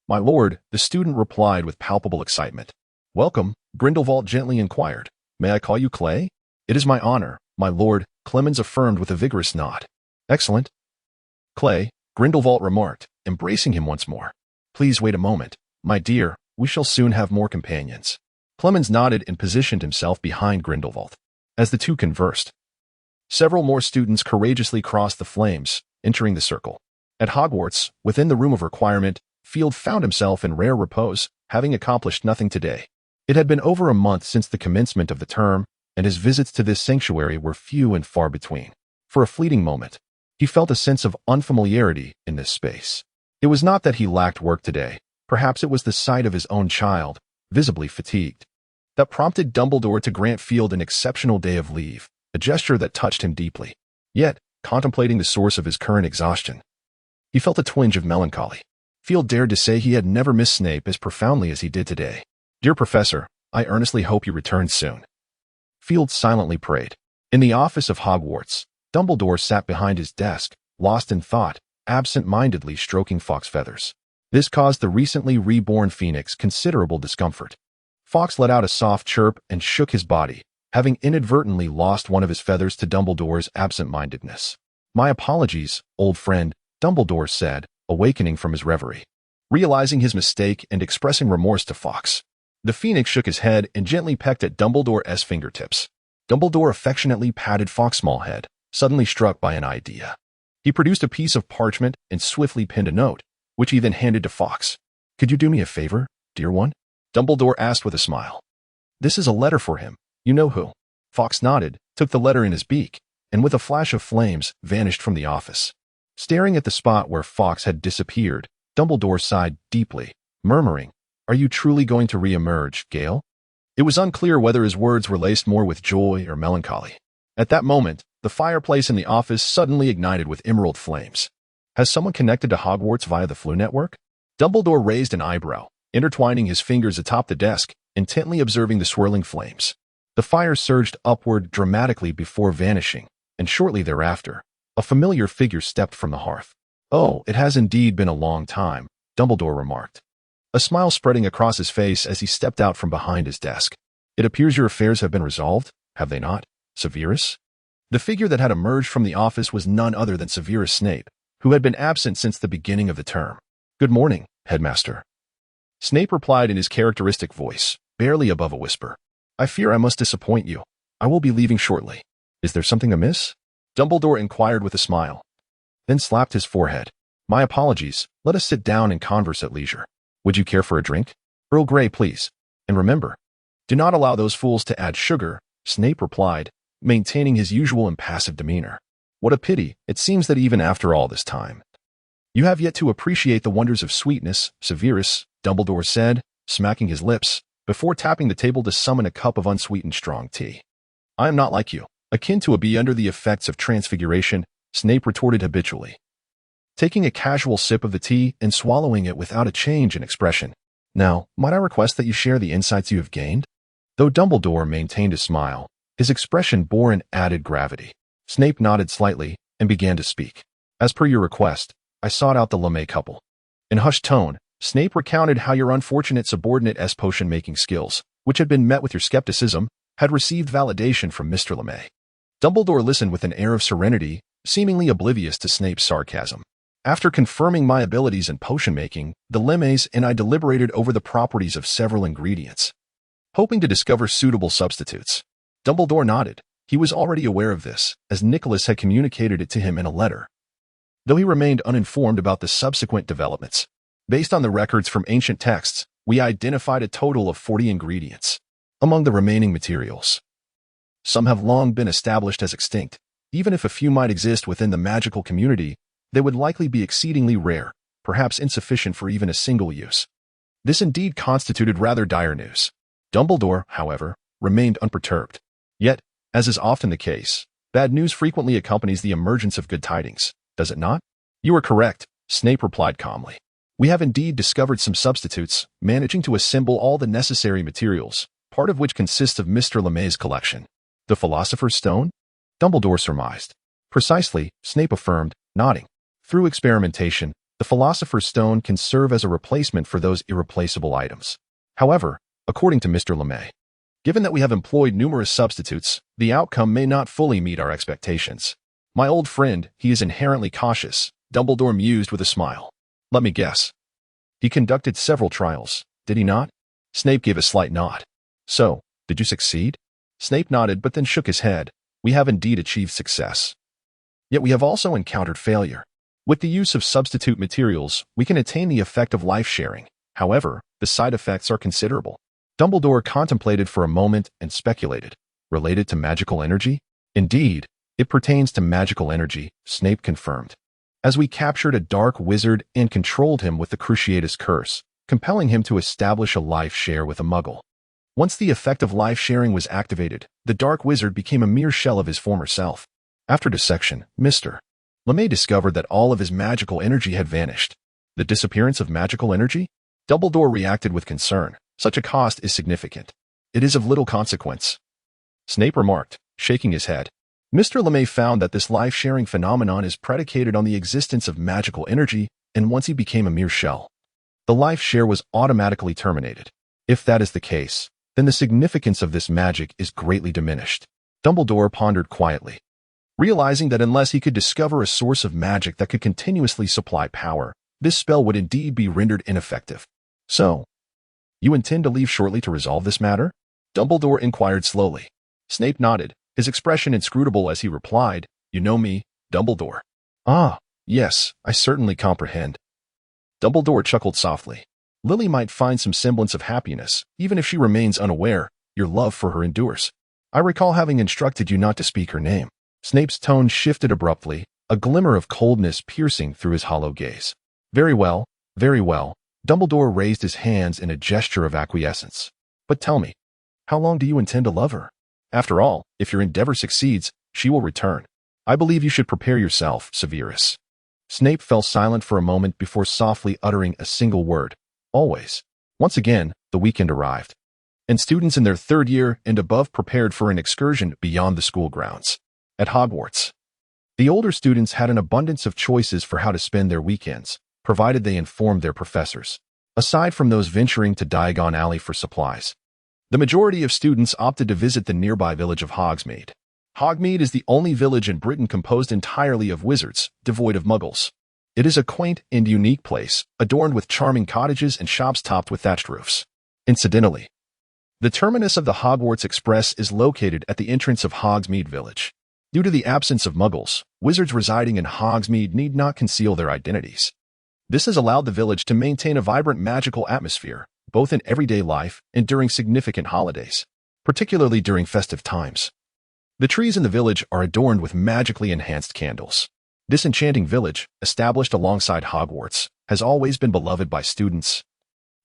My lord, the student replied with palpable excitement. Welcome, Grindelwald gently inquired. May I call you Clay? It is my honor, my lord, Clemens affirmed with a vigorous nod. Excellent. Clay, Grindelwald remarked, embracing him once more. Please wait a moment, my dear, we shall soon have more companions. Clemens nodded and positioned himself behind Grindelwald. As the two conversed, several more students courageously crossed the flames, entering the circle. At Hogwarts, within the room of requirement, Field found himself in rare repose, having accomplished nothing today. It had been over a month since the commencement of the term, and his visits to this sanctuary were few and far between. For a fleeting moment, he felt a sense of unfamiliarity in this space. It was not that he lacked work today. Perhaps it was the sight of his own child, visibly fatigued, that prompted Dumbledore to grant Field an exceptional day of leave, a gesture that touched him deeply. Yet, contemplating the source of his current exhaustion, he felt a twinge of melancholy. Field dared to say he had never missed Snape as profoundly as he did today. Dear Professor, I earnestly hope you return soon. Field silently prayed. In the office of Hogwarts, Dumbledore sat behind his desk, lost in thought, absent-mindedly stroking Fawkes' feathers. This caused the recently reborn Phoenix considerable discomfort. Fawkes let out a soft chirp and shook his body, having inadvertently lost one of his feathers to Dumbledore's absent-mindedness. "My apologies, old friend," Dumbledore said, awakening from his reverie. Realizing his mistake and expressing remorse to Fawkes, the Phoenix shook his head and gently pecked at Dumbledore's fingertips. Dumbledore affectionately patted Fawkes' small head, suddenly struck by an idea. He produced a piece of parchment and swiftly pinned a note, which he then handed to Fawkes. "Could you do me a favor, dear one?" Dumbledore asked with a smile. "This is a letter for him. You know who." Fawkes nodded, took the letter in his beak, and with a flash of flames, vanished from the office. Staring at the spot where Fawkes had disappeared, Dumbledore sighed deeply, murmuring, "Are you truly going to re-emerge, Gale?" It was unclear whether his words were laced more with joy or melancholy. At that moment, the fireplace in the office suddenly ignited with emerald flames. "Has someone connected to Hogwarts via the Flu network?" Dumbledore raised an eyebrow, intertwining his fingers atop the desk, intently observing the swirling flames. The fire surged upward dramatically before vanishing, and shortly thereafter, a familiar figure stepped from the hearth. "Oh, it has indeed been a long time," Dumbledore remarked, a smile spreading across his face as he stepped out from behind his desk. "It appears your affairs have been resolved, have they not, Severus?" The figure that had emerged from the office was none other than Severus Snape, who had been absent since the beginning of the term. "Good morning, Headmaster." Snape replied in his characteristic voice, barely above a whisper. "I fear I must disappoint you. I will be leaving shortly. Is there something amiss?" Dumbledore inquired with a smile, then slapped his forehead. "My apologies. Let us sit down and converse at leisure. Would you care for a drink? Earl Grey, please. And remember, do not allow those fools to add sugar," Snape replied, maintaining his usual impassive demeanor. "What a pity. It seems that even after all this time, you have yet to appreciate the wonders of sweetness, Severus," Dumbledore said, smacking his lips, before tapping the table to summon a cup of unsweetened strong tea. "I am not like you, akin to a bee under the effects of transfiguration," Snape retorted habitually, taking a casual sip of the tea and swallowing it without a change in expression. "Now, might I request that you share the insights you have gained?" Though Dumbledore maintained a smile, his expression bore an added gravity. Snape nodded slightly and began to speak. "As per your request, I sought out the LeMay couple." In hushed tone, Snape recounted how your unfortunate subordinate's potion-making skills, which had been met with your skepticism, had received validation from Mr. LeMay. Dumbledore listened with an air of serenity, seemingly oblivious to Snape's sarcasm. "After confirming my abilities in potion-making, the LeMays and I deliberated over the properties of several ingredients, hoping to discover suitable substitutes." Dumbledore nodded. He was already aware of this, as Nicholas had communicated it to him in a letter, though he remained uninformed about the subsequent developments. "Based on the records from ancient texts, we identified a total of 40 ingredients. Among the remaining materials, some have long been established as extinct. Even if a few might exist within the magical community, they would likely be exceedingly rare, perhaps insufficient for even a single use." This indeed constituted rather dire news. Dumbledore, however, remained unperturbed. Yet, as is often the case, bad news frequently accompanies the emergence of good tidings, does it not? "You are correct," Snape replied calmly. "We have indeed discovered some substitutes, managing to assemble all the necessary materials, part of which consists of Mr. LeMay's collection." "The Philosopher's Stone?" Dumbledore surmised. "Precisely," Snape affirmed, nodding. "Through experimentation, the Philosopher's Stone can serve as a replacement for those irreplaceable items. However, according to Mr. LeMay, given that we have employed numerous substitutes, the outcome may not fully meet our expectations." "My old friend, he is inherently cautious," Dumbledore mused with a smile. "Let me guess. He conducted several trials, did he not?" Snape gave a slight nod. "So, did you succeed?" Snape nodded but then shook his head. "We have indeed achieved success. Yet we have also encountered failure. With the use of substitute materials, we can attain the effect of life-sharing. However, the side effects are considerable." Dumbledore contemplated for a moment and speculated. "Related to magical energy?" "Indeed, it pertains to magical energy," Snape confirmed. "As we captured a dark wizard and controlled him with the Cruciatus Curse, compelling him to establish a life share with a muggle. Once the effect of life-sharing was activated, the dark wizard became a mere shell of his former self. After dissection, Mr. LeMay discovered that all of his magical energy had vanished." "The disappearance of magical energy?" Dumbledore reacted with concern. "Such a cost is significant." "It is of little consequence," Snape remarked, shaking his head. "Mr. LeMay found that this life-sharing phenomenon is predicated on the existence of magical energy, and once he became a mere shell, the life share was automatically terminated. If that is the case, then the significance of this magic is greatly diminished. Dumbledore pondered quietly, realizing that unless he could discover a source of magic that could continuously supply power, this spell would indeed be rendered ineffective. So, you intend to leave shortly to resolve this matter? Dumbledore inquired slowly. Snape nodded, his expression inscrutable as he replied, "You know me, Dumbledore." "Ah, yes, I certainly comprehend." Dumbledore chuckled softly. "Lily might find some semblance of happiness, even if she remains unaware. Your love for her endures. I recall having instructed you not to speak her name." Snape's tone shifted abruptly, a glimmer of coldness piercing through his hollow gaze. Very well, very well." Dumbledore raised his hands in a gesture of acquiescence. "But tell me, how long do you intend to love her? After all, if your endeavor succeeds, she will return. I believe you should prepare yourself, Severus." Snape fell silent for a moment before softly uttering a single word. "Always." Once again, the weekend arrived, and students in their third year and above prepared for an excursion beyond the school grounds. At Hogwarts, the older students had an abundance of choices for how to spend their weekends, provided they informed their professors. Aside from those venturing to Diagon Alley for supplies, the majority of students opted to visit the nearby village of Hogsmeade. Hogsmeade is the only village in Britain composed entirely of wizards, devoid of muggles. It is a quaint and unique place, adorned with charming cottages and shops topped with thatched roofs. Incidentally, the terminus of the Hogwarts Express is located at the entrance of Hogsmeade Village. Due to the absence of muggles, wizards residing in Hogsmeade need not conceal their identities. This has allowed the village to maintain a vibrant magical atmosphere, both in everyday life and during significant holidays, particularly during festive times. The trees in the village are adorned with magically enhanced candles. This enchanting village, established alongside Hogwarts, has always been beloved by students,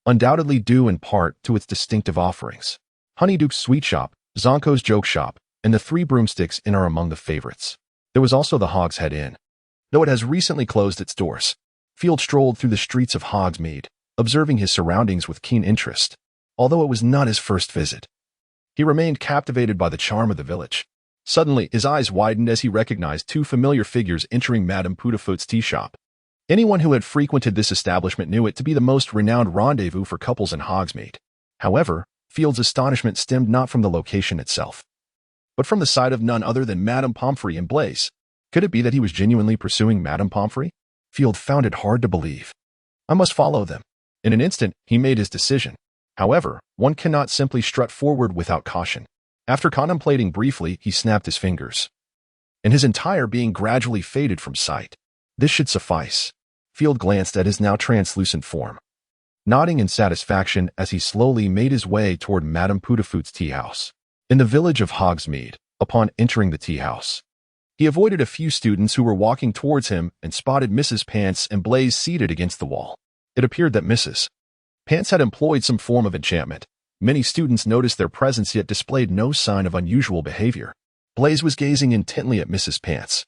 undoubtedly due in part to its distinctive offerings. Honeyduke's Sweet Shop, Zonko's Joke Shop, and the Three Broomsticks Inn are among the favorites. There was also the Hogshead Inn. Though it has recently closed its doors, Field strolled through the streets of Hogsmeade, observing his surroundings with keen interest. Although it was not his first visit, he remained captivated by the charm of the village. Suddenly, his eyes widened as he recognized two familiar figures entering Madame Putafoot's tea shop. Anyone who had frequented this establishment knew it to be the most renowned rendezvous for couples in Hogsmeade. However, Field's astonishment stemmed not from the location itself, but from the sight of none other than Madame Pomfrey and Blaise. Could it be that he was genuinely pursuing Madame Pomfrey? Field found it hard to believe. "I must follow them." In an instant, he made his decision. However, one cannot simply strut forward without caution. After contemplating briefly, he snapped his fingers, and his entire being gradually faded from sight. This should suffice. Field glanced at his now translucent form, nodding in satisfaction as he slowly made his way toward Madame Putafoot's tea house. In the village of Hogsmeade, upon entering the tea house, he avoided a few students who were walking towards him and spotted Mrs. Pants and Blaise seated against the wall. It appeared that Mrs. Pants had employed some form of enchantment. Many students noticed their presence yet displayed no sign of unusual behavior. Blaise was gazing intently at Mrs. Pants,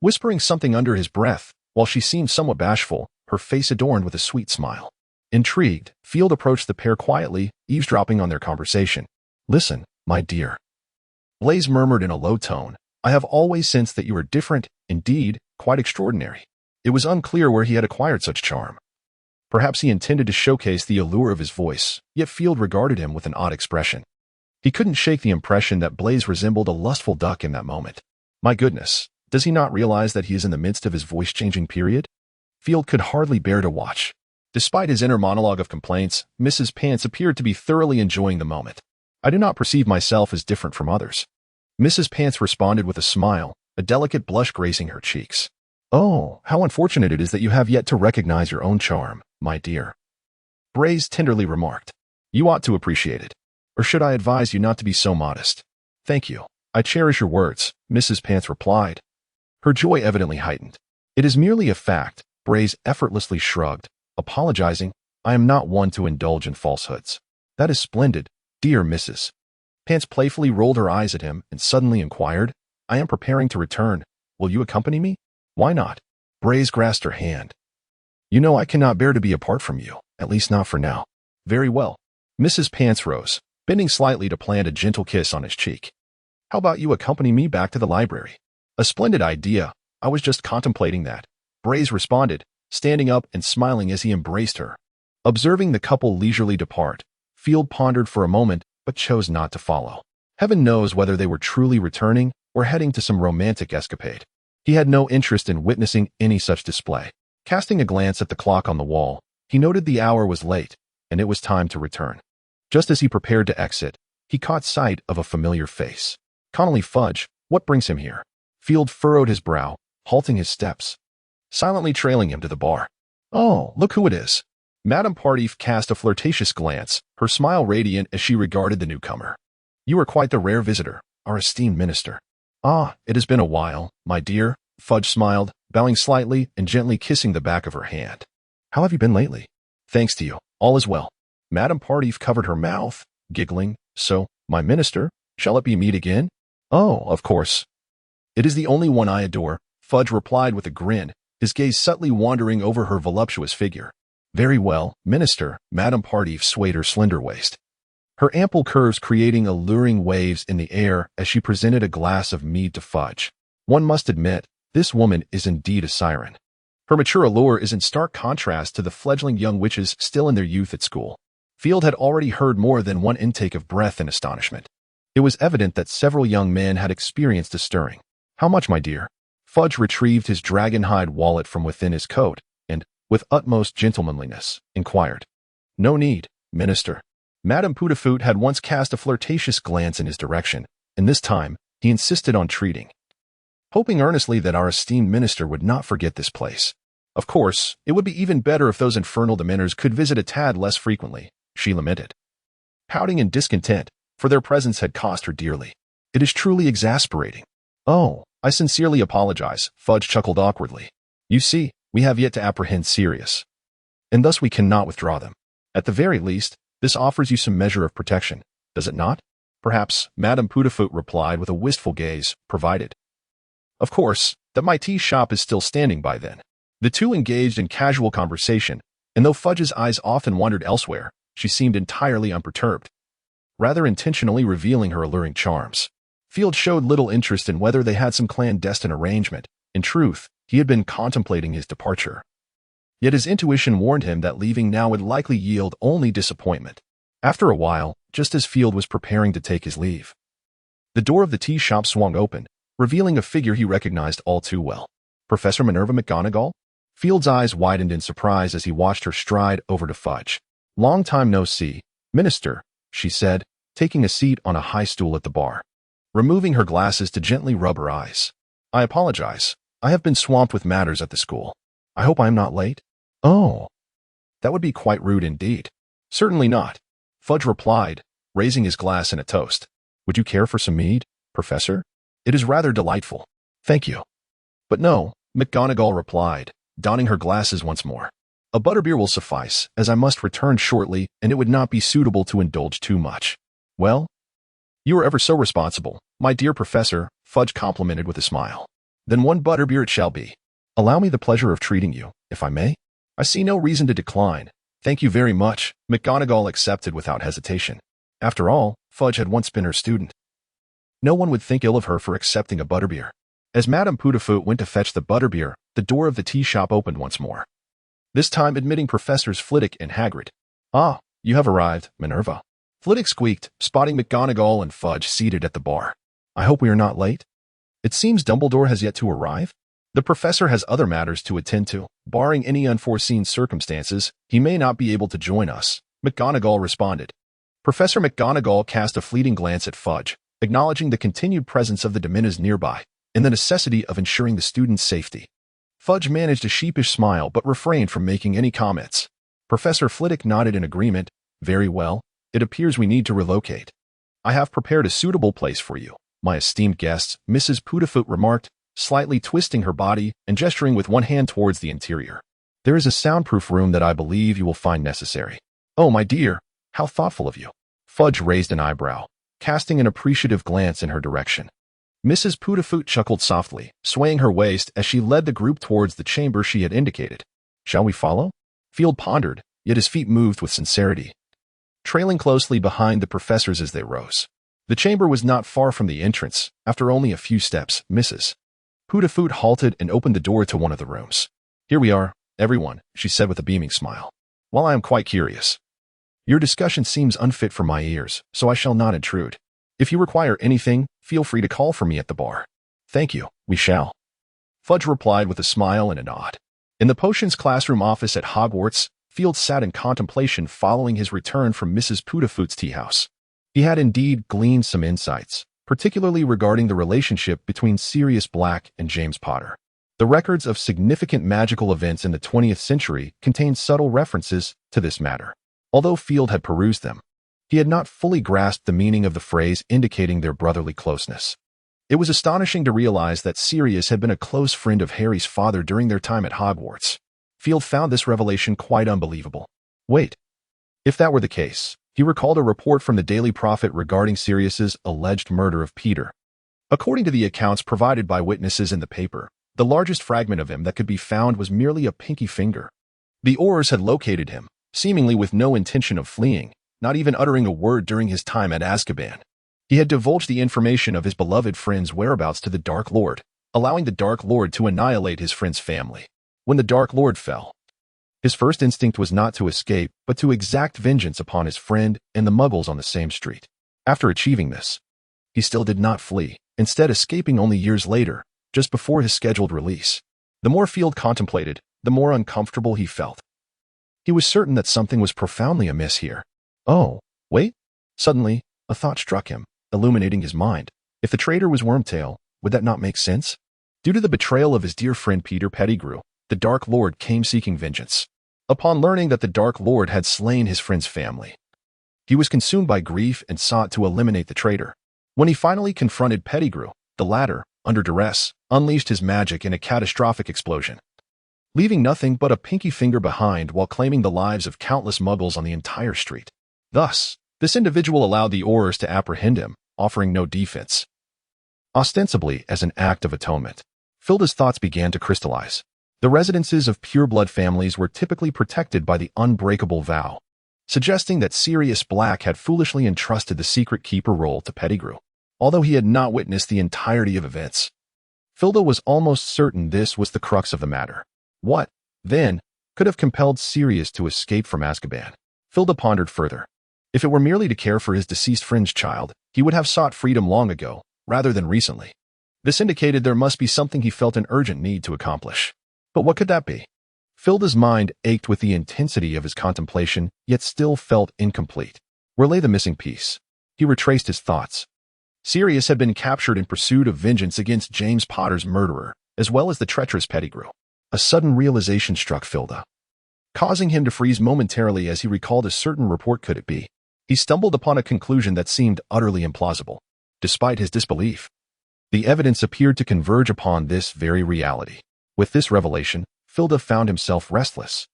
whispering something under his breath, while she seemed somewhat bashful, her face adorned with a sweet smile. Intrigued, Field approached the pair quietly, eavesdropping on their conversation. "Listen, my dear," Blaise murmured in a low tone, "I have always sensed that you are different, indeed, quite extraordinary." It was unclear where he had acquired such charm. Perhaps he intended to showcase the allure of his voice, yet Field regarded him with an odd expression. He couldn't shake the impression that Blaise resembled a lustful duck in that moment. My goodness, does he not realize that he is in the midst of his voice-changing period? Field could hardly bear to watch. Despite his inner monologue of complaints, Mrs. Pants appeared to be thoroughly enjoying the moment. "I do not perceive myself as different from others," Mrs. Pants responded with a smile, a delicate blush gracing her cheeks. "Oh, how unfortunate it is that you have yet to recognize your own charm, my dear," Blaise tenderly remarked. "You ought to appreciate it. Or should I advise you not to be so modest?" "Thank you. I cherish your words," Mrs. Pants replied, her joy evidently heightened. "It is merely a fact," Blaise effortlessly shrugged, apologizing. "I am not one to indulge in falsehoods." "That is splendid, dear Mrs. Pants." Playfully rolled her eyes at him and suddenly inquired, "I am preparing to return. Will you accompany me?" "Why not?" Blaise grasped her hand. "You know I cannot bear to be apart from you, at least not for now." "Very well." Mrs. Pants rose, bending slightly to plant a gentle kiss on his cheek. "How about you accompany me back to the library?" "A splendid idea. I was just contemplating that," Blaise responded, standing up and smiling as he embraced her. Observing the couple leisurely depart, Field pondered for a moment, but chose not to follow. Heaven knows whether they were truly returning or heading to some romantic escapade. He had no interest in witnessing any such display. Casting a glance at the clock on the wall, he noted the hour was late, and it was time to return. Just as he prepared to exit, he caught sight of a familiar face. Connolly Fudge, what brings him here? Field furrowed his brow, halting his steps, silently trailing him to the bar. Oh, look who it is. Madame Pardief cast a flirtatious glance, her smile radiant as she regarded the newcomer. You are quite the rare visitor, our esteemed minister. Ah, it has been a while, my dear, Fudge smiled, bowing slightly and gently kissing the back of her hand. How have you been lately? Thanks to you, all is well. Madame Pardief covered her mouth, giggling. So, my minister, shall it be meet again? Oh, of course. It is the only one I adore, Fudge replied with a grin, his gaze subtly wandering over her voluptuous figure. Very well, minister, Madame Pardief swayed her slender waist, her ample curves creating alluring waves in the air as she presented a glass of mead to Fudge. One must admit, this woman is indeed a siren. Her mature allure is in stark contrast to the fledgling young witches still in their youth at school. Field had already heard more than one intake of breath in astonishment. It was evident that several young men had experienced a stirring. How much, my dear? Fudge retrieved his dragon-hide wallet from within his coat and, with utmost gentlemanliness, inquired. No need, minister. Madame Pudefoot had once cast a flirtatious glance in his direction, and this time he insisted on treating, hoping earnestly that our esteemed minister would not forget this place. Of course, it would be even better if those infernal dementors could visit a tad less frequently, she lamented, pouting in discontent, for their presence had cost her dearly. It is truly exasperating. Oh, I sincerely apologize, Fudge chuckled awkwardly. You see, we have yet to apprehend Sirius, and thus we cannot withdraw them. At the very least, this offers you some measure of protection, does it not? Perhaps, Madame Pudefoot replied with a wistful gaze, provided, of course, that my tea shop is still standing by then. The two engaged in casual conversation, and though Fudge's eyes often wandered elsewhere, she seemed entirely unperturbed, rather intentionally revealing her alluring charms. Field showed little interest in whether they had some clandestine arrangement. In truth, he had been contemplating his departure. Yet his intuition warned him that leaving now would likely yield only disappointment. After a while, just as Field was preparing to take his leave, the door of the tea shop swung open, revealing a figure he recognized all too well. Professor Minerva McGonagall? Field's eyes widened in surprise as he watched her stride over to Fudge. Long time no see, minister, she said, taking a seat on a high stool at the bar, removing her glasses to gently rub her eyes. I apologize. I have been swamped with matters at the school. I hope I am not late? Oh, that would be quite rude indeed. Certainly not, Fudge replied, raising his glass in a toast. Would you care for some mead, Professor? It is rather delightful. Thank you. But no, McGonagall replied, donning her glasses once more. A butterbeer will suffice, as I must return shortly and it would not be suitable to indulge too much. Well, you are ever so responsible, my dear Professor, Fudge complimented with a smile. Then one butterbeer it shall be. Allow me the pleasure of treating you, if I may. I see no reason to decline. Thank you very much, McGonagall accepted without hesitation. After all, Fudge had once been her student. No one would think ill of her for accepting a butterbeer. As Madame Pudefoot went to fetch the butterbeer, the door of the tea shop opened once more, this time admitting Professors Flitwick and Hagrid. Ah, you have arrived, Minerva. Flitwick squeaked, spotting McGonagall and Fudge seated at the bar. I hope we are not late. It seems Dumbledore has yet to arrive. The professor has other matters to attend to. Barring any unforeseen circumstances, he may not be able to join us, McGonagall responded. Professor McGonagall cast a fleeting glance at Fudge, acknowledging the continued presence of the Dementors nearby, and the necessity of ensuring the student's safety. Fudge managed a sheepish smile but refrained from making any comments. Professor Flitwick nodded in agreement. Very well, it appears we need to relocate. I have prepared a suitable place for you, my esteemed guests, Mrs. Pudefoot remarked, slightly twisting her body and gesturing with one hand towards the interior. There is a soundproof room that I believe you will find necessary. Oh, my dear, how thoughtful of you. Fudge raised an eyebrow, casting an appreciative glance in her direction. Mrs. Pudefoot chuckled softly, swaying her waist as she led the group towards the chamber she had indicated. Shall we follow? Field pondered, yet his feet moved with sincerity, trailing closely behind the professors as they rose. The chamber was not far from the entrance. After only a few steps, Mrs. Pudefoot halted and opened the door to one of the rooms. Here we are, everyone, she said with a beaming smile. While I am quite curious, Your discussion seems unfit for my ears, so I shall not intrude. If you require anything, feel free to call for me at the bar. Thank you, we shall. Fudge replied with a smile and a nod. In the potions classroom office at Hogwarts, Field sat in contemplation following his return from Mrs. Pootafoot's tea house. He had indeed gleaned some insights, particularly regarding the relationship between Sirius Black and James Potter. The records of significant magical events in the 20th century contained subtle references to this matter. Although Field had perused them, he had not fully grasped the meaning of the phrase indicating their brotherly closeness. It was astonishing to realize that Sirius had been a close friend of Harry's father during their time at Hogwarts. Field found this revelation quite unbelievable. Wait. If that were the case, he recalled a report from the Daily Prophet regarding Sirius's alleged murder of Peter. According to the accounts provided by witnesses in the paper, the largest fragment of him that could be found was merely a pinky finger. The Aurors had located him, seemingly with no intention of fleeing, not even uttering a word during his time at Azkaban. He had divulged the information of his beloved friend's whereabouts to the Dark Lord, allowing the Dark Lord to annihilate his friend's family. When the Dark Lord fell, his first instinct was not to escape, but to exact vengeance upon his friend and the Muggles on the same street. After achieving this, he still did not flee, instead escaping only years later, just before his scheduled release. The more Field contemplated, the more uncomfortable he felt. He was certain that something was profoundly amiss here. Oh, wait. Suddenly, a thought struck him, illuminating his mind. If the traitor was Wormtail, would that not make sense? Due to the betrayal of his dear friend Peter Pettigrew, the Dark Lord came seeking vengeance. Upon learning that the Dark Lord had slain his friend's family, he was consumed by grief and sought to eliminate the traitor. When he finally confronted Pettigrew, the latter, under duress, unleashed his magic in a catastrophic explosion, leaving nothing but a pinky finger behind while claiming the lives of countless Muggles on the entire street. Thus, this individual allowed the Aurors to apprehend him, offering no defense. Ostensibly as an act of atonement, Filda's thoughts began to crystallize. The residences of pureblood families were typically protected by the unbreakable vow, suggesting that Sirius Black had foolishly entrusted the secret keeper role to Pettigrew. Although he had not witnessed the entirety of events, Filda was almost certain this was the crux of the matter. What, then, could have compelled Sirius to escape from Azkaban? Filda pondered further. If it were merely to care for his deceased friend's child, he would have sought freedom long ago, rather than recently. This indicated there must be something he felt an urgent need to accomplish. But what could that be? Filda's mind ached with the intensity of his contemplation, yet still felt incomplete. Where lay the missing piece? He retraced his thoughts. Sirius had been captured in pursuit of vengeance against James Potter's murderer, as well as the treacherous Pettigrew. A sudden realization struck Filda, causing him to freeze momentarily as he recalled a certain report. Could it be? He stumbled upon a conclusion that seemed utterly implausible. Despite his disbelief, the evidence appeared to converge upon this very reality. With this revelation, Filda found himself restless,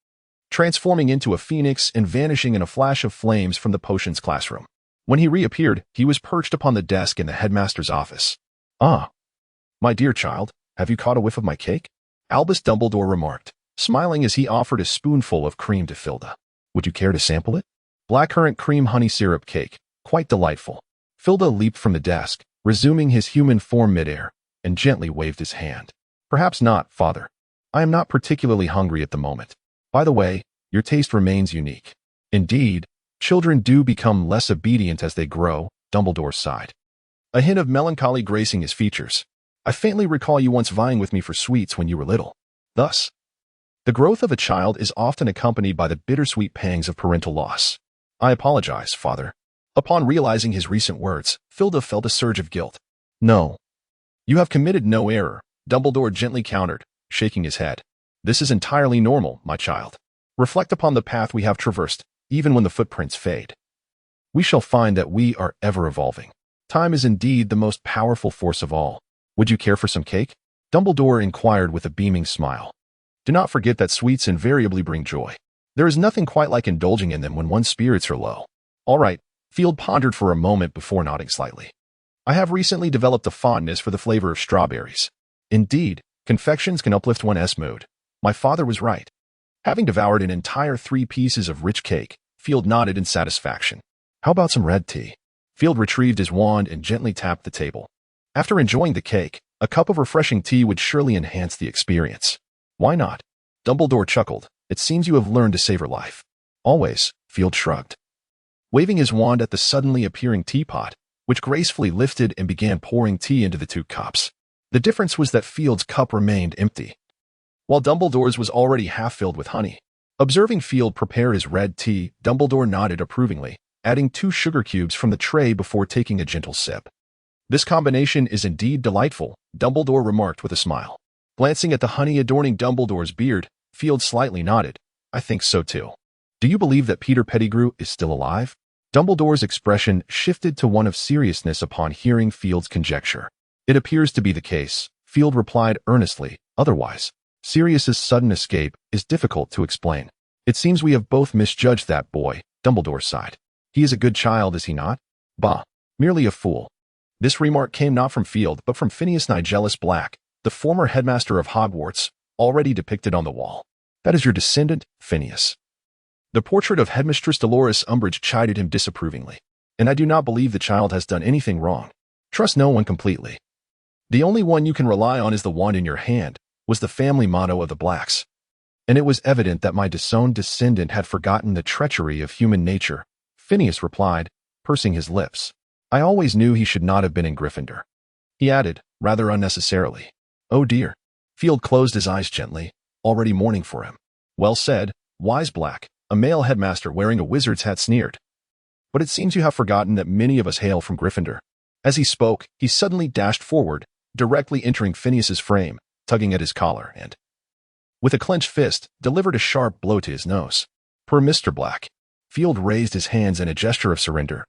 transforming into a phoenix and vanishing in a flash of flames from the potions classroom. When he reappeared, he was perched upon the desk in the headmaster's office. "Ah, my dear child, have you caught a whiff of my cake?" Albus Dumbledore remarked, smiling as he offered a spoonful of cream to Filda. "Would you care to sample it? Blackcurrant cream honey syrup cake, quite delightful." Filda leaped from the desk, resuming his human form midair, and gently waved his hand. "Perhaps not, father. I am not particularly hungry at the moment. By the way, your taste remains unique." "Indeed, children do become less obedient as they grow," Dumbledore sighed, a hint of melancholy gracing his features. "I faintly recall you once vying with me for sweets when you were little." Thus, the growth of a child is often accompanied by the bittersweet pangs of parental loss. "I apologize, father." Upon realizing his recent words, Filda felt a surge of guilt. "No. You have committed no error," Dumbledore gently countered, shaking his head. "This is entirely normal, my child. Reflect upon the path we have traversed, even when the footprints fade. We shall find that we are ever evolving. Time is indeed the most powerful force of all. Would you care for some cake?" Dumbledore inquired with a beaming smile. "Do not forget that sweets invariably bring joy. There is nothing quite like indulging in them when one's spirits are low." "All right," Field pondered for a moment before nodding slightly. "I have recently developed a fondness for the flavor of strawberries. Indeed, confections can uplift one's mood. My father was right." Having devoured an entire 3 pieces of rich cake, Field nodded in satisfaction. "How about some red tea?" Field retrieved his wand and gently tapped the table. After enjoying the cake, a cup of refreshing tea would surely enhance the experience. "Why not?" Dumbledore chuckled. "It seems you have learned to savor life." "Always," Field shrugged. waving his wand at the suddenly appearing teapot, which gracefully lifted and began pouring tea into the two cups. The difference was that Field's cup remained empty, while Dumbledore's was already half filled with honey. Observing Field prepare his red tea, Dumbledore nodded approvingly, adding 2 sugar cubes from the tray before taking a gentle sip. "This combination is indeed delightful," Dumbledore remarked with a smile. Glancing at the honey adorning Dumbledore's beard, Field slightly nodded. "I think so too. Do you believe that Peter Pettigrew is still alive?" Dumbledore's expression shifted to one of seriousness upon hearing Field's conjecture. "It appears to be the case," Field replied earnestly. "Otherwise, Sirius's sudden escape is difficult to explain. It seems we have both misjudged that boy," Dumbledore sighed. "He is a good child, is he not?" "Bah, merely a fool." This remark came not from Field, but from Phineas Nigellus Black, the former headmaster of Hogwarts, already depicted on the wall. "That is your descendant, Phineas." The portrait of Headmistress Dolores Umbridge chided him disapprovingly. "And I do not believe the child has done anything wrong. Trust no one completely. The only one you can rely on is the wand in your hand," was the family motto of the Blacks. "And it was evident that my disowned descendant had forgotten the treachery of human nature," Phineas replied, pursing his lips. "I always knew he should not have been in Gryffindor." He added, rather unnecessarily, "Oh dear." Field closed his eyes gently, already mourning for him. "Well said, wise Black," a male headmaster wearing a wizard's hat sneered. "But it seems you have forgotten that many of us hail from Gryffindor." As he spoke, he suddenly dashed forward, directly entering Phineas's frame, tugging at his collar, and, with a clenched fist, delivered a sharp blow to his nose. "Per Mr. Black." Field raised his hands in a gesture of surrender,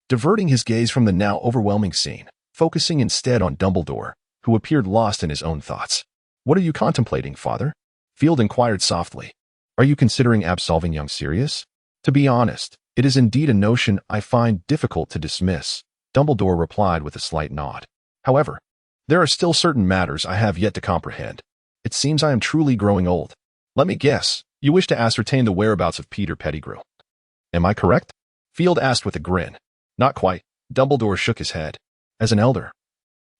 diverting his gaze from the now overwhelming scene, focusing instead on Dumbledore, who appeared lost in his own thoughts. "What are you contemplating, Father?" Field inquired softly. "Are you considering absolving young Sirius?" "To be honest, it is indeed a notion I find difficult to dismiss," Dumbledore replied with a slight nod. "However, there are still certain matters I have yet to comprehend. It seems I am truly growing old. Let me guess, you wish to ascertain the whereabouts of Peter Pettigrew. Am I correct?" Field asked with a grin. "Not quite." Dumbledore shook his head. "As an elder,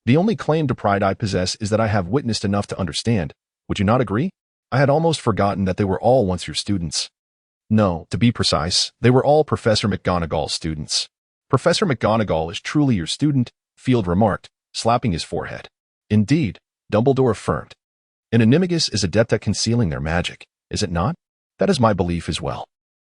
the only claim to pride I possess is that I have witnessed enough to understand. Would you not agree? I had almost forgotten that they were all once your students." "No, to be precise, they were all Professor McGonagall's students." "Professor McGonagall is truly your student," Field remarked, slapping his forehead. "Indeed," Dumbledore affirmed. "An animagus is adept at concealing their magic, is it not?" "That is my belief as well."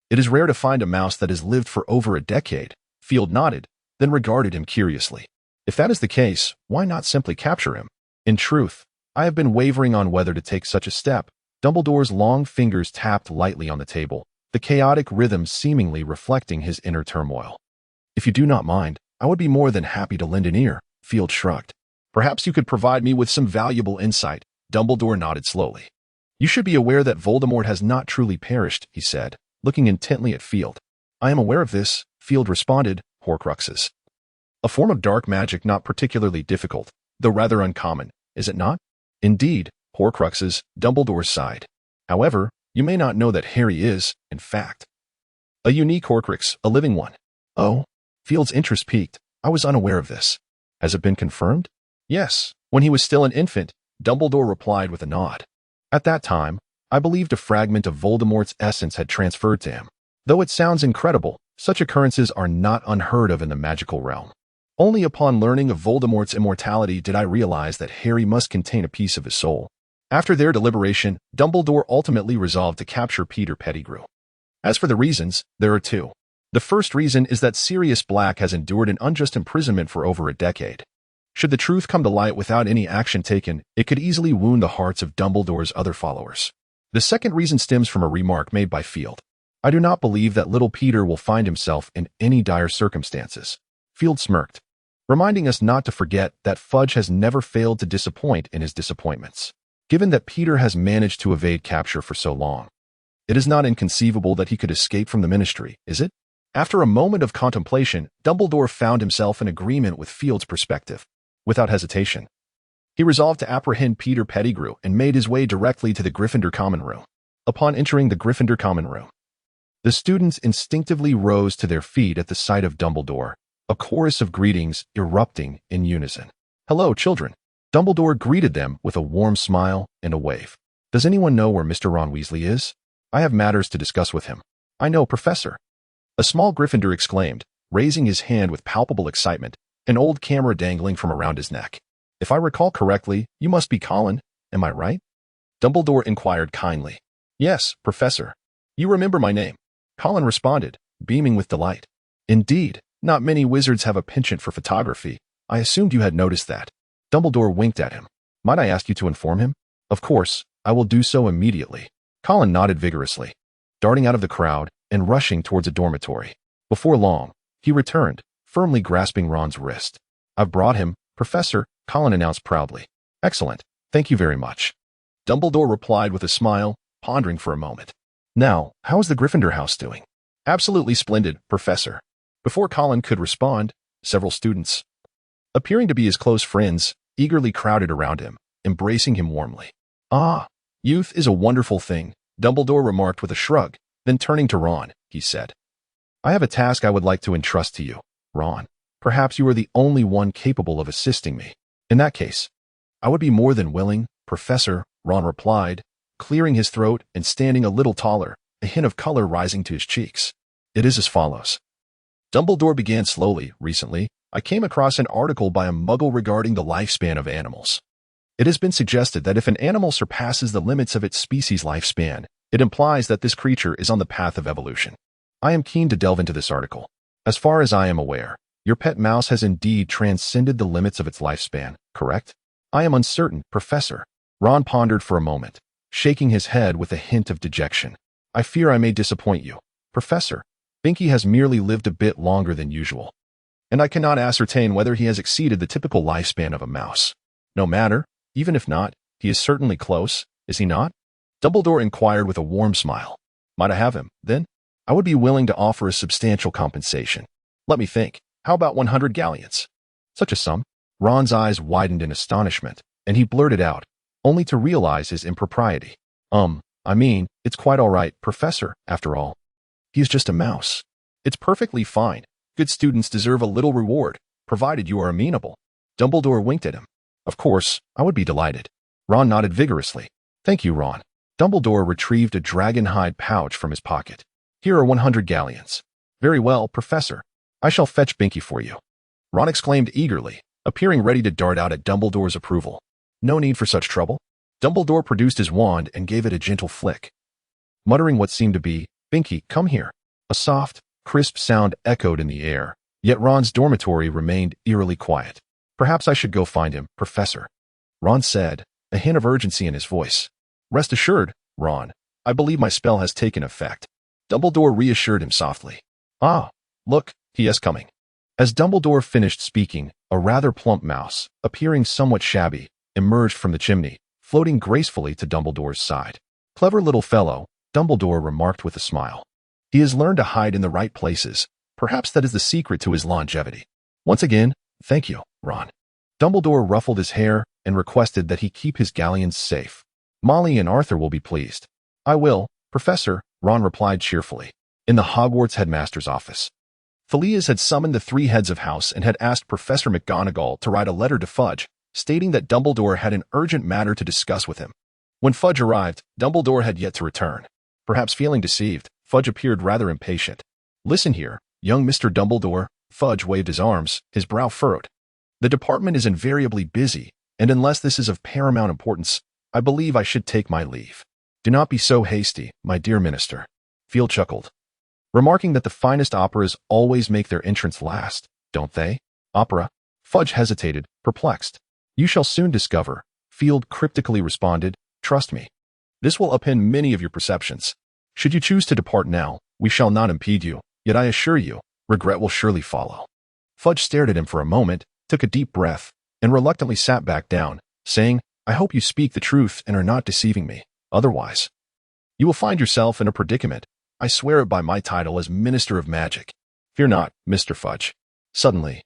"It is rare to find a mouse that has lived for over a decade." Field nodded, then regarded him curiously. "If that is the case, why not simply capture him?" "In truth, I have been wavering on whether to take such a step." Dumbledore's long fingers tapped lightly on the table, the chaotic rhythm seemingly reflecting his inner turmoil. "If you do not mind, I would be more than happy to lend an ear," Field shrugged. "Perhaps you could provide me with some valuable insight." Dumbledore nodded slowly. "You should be aware that Voldemort has not truly perished," he said, looking intently at Field. "I am aware of this," Field responded. "Horcruxes. A form of dark magic not particularly difficult, though rather uncommon, is it not?" "Indeed, Horcruxes," Dumbledore sighed. "However, you may not know that Harry is, in fact, a unique Horcrux, a living one." "Oh?" Field's interest piqued. "I was unaware of this. Has it been confirmed?" "Yes, when he was still an infant," Dumbledore replied with a nod. "At that time, I believed a fragment of Voldemort's essence had transferred to him. Though it sounds incredible, such occurrences are not unheard of in the magical realm. Only upon learning of Voldemort's immortality did I realize that Harry must contain a piece of his soul." After their deliberation, Dumbledore ultimately resolved to capture Peter Pettigrew. As for the reasons, there are 2. The first reason is that Sirius Black has endured an unjust imprisonment for over a decade. Should the truth come to light without any action taken, it could easily wound the hearts of Dumbledore's other followers. The second reason stems from a remark made by Field. "I do not believe that little Peter will find himself in any dire circumstances." Field smirked, reminding us not to forget that Fudge has never failed to disappoint in his disappointments. Given that Peter has managed to evade capture for so long, it is not inconceivable that he could escape from the Ministry, is it? After a moment of contemplation, Dumbledore found himself in agreement with Field's perspective. Without hesitation, he resolved to apprehend Peter Pettigrew and made his way directly to the Gryffindor Common Room. Upon entering the Gryffindor Common Room, the students instinctively rose to their feet at the sight of Dumbledore, a chorus of greetings erupting in unison. "Hello, children." Dumbledore greeted them with a warm smile and a wave. "Does anyone know where Mr. Ron Weasley is? I have matters to discuss with him." "I know, Professor." A small Gryffindor exclaimed, raising his hand with palpable excitement, an old camera dangling from around his neck. If I recall correctly, you must be Colin, am I right? Dumbledore inquired kindly. Yes, Professor. You remember my name. Colin responded, beaming with delight. Indeed, not many wizards have a penchant for photography. I assumed you had noticed that. Dumbledore winked at him. Might I ask you to inform him? Of course, I will do so immediately. Colin nodded vigorously, darting out of the crowd and rushing towards a dormitory. Before long, he returned, firmly grasping Ron's wrist. I've brought him, Professor, Colin announced proudly. Excellent, thank you very much. Dumbledore replied with a smile, pondering for a moment. Now, how is the Gryffindor house doing? Absolutely splendid, Professor. Before Colin could respond, several students, appearing to be his close friends, eagerly crowded around him, embracing him warmly. Ah, youth is a wonderful thing, Dumbledore remarked with a shrug. Then turning to Ron, he said, I have a task I would like to entrust to you, Ron. Perhaps you are the only one capable of assisting me. In that case, I would be more than willing, Professor, Ron replied, clearing his throat and standing a little taller, a hint of color rising to his cheeks. It is as follows. Dumbledore began slowly. Recently, I came across an article by a muggle regarding the lifespan of animals. It has been suggested that if an animal surpasses the limits of its species' lifespan, it implies that this creature is on the path of evolution. I am keen to delve into this article. As far as I am aware, your pet mouse has indeed transcended the limits of its lifespan, correct? I am uncertain, Professor. Ron pondered for a moment, shaking his head with a hint of dejection. I fear I may disappoint you, Professor. Binky has merely lived a bit longer than usual, and I cannot ascertain whether he has exceeded the typical lifespan of a mouse. No matter, even if not, he is certainly close, is he not? Dumbledore inquired with a warm smile. Might I have him, then? I would be willing to offer a substantial compensation. Let me think. How about 100 galleons? Such a sum? Ron's eyes widened in astonishment, and he blurted out, only to realize his impropriety. I mean, it's quite all right, Professor, after all. He is just a mouse. It's perfectly fine. Good students deserve a little reward, provided you are amenable. Dumbledore winked at him. Of course, I would be delighted. Ron nodded vigorously. Thank you, Ron. Dumbledore retrieved a dragon hide pouch from his pocket. Here are 100 galleons. Very well, Professor. I shall fetch Binky for you. Ron exclaimed eagerly, appearing ready to dart out at Dumbledore's approval. No need for such trouble. Dumbledore produced his wand and gave it a gentle flick. Muttering what seemed to be, Binky, come here. A soft, crisp sound echoed in the air, yet Ron's dormitory remained eerily quiet. Perhaps I should go find him, Professor. Ron said, a hint of urgency in his voice. Rest assured, Ron, I believe my spell has taken effect. Dumbledore reassured him softly. Ah, look, he is coming. As Dumbledore finished speaking, a rather plump mouse, appearing somewhat shabby, emerged from the chimney, floating gracefully to Dumbledore's side. Clever little fellow, Dumbledore remarked with a smile. He has learned to hide in the right places. Perhaps that is the secret to his longevity. Once again, thank you, Ron. Dumbledore ruffled his hair and requested that he keep his galleons safe. Molly and Arthur will be pleased. I will, Professor, Ron replied cheerfully. In the Hogwarts headmaster's office, Phileas had summoned the three heads of house and had asked Professor McGonagall to write a letter to Fudge, stating that Dumbledore had an urgent matter to discuss with him. When Fudge arrived, Dumbledore had yet to return. Perhaps feeling deceived, Fudge appeared rather impatient. Listen here, young Mr. Dumbledore. Fudge waved his arms, his brow furrowed. The department is invariably busy, and unless this is of paramount importance, I believe I should take my leave. Do not be so hasty, my dear minister. Filch chuckled, remarking that the finest operas always make their entrance last, don't they? Opera? Fudge hesitated, perplexed. You shall soon discover, Field cryptically responded, trust me. This will upend many of your perceptions. Should you choose to depart now, we shall not impede you, yet I assure you, regret will surely follow. Fudge stared at him for a moment, took a deep breath, and reluctantly sat back down, saying, I hope you speak the truth and are not deceiving me. Otherwise, you will find yourself in a predicament. I swear it by my title as Minister of Magic. Fear not, Mr. Fudge. Suddenly,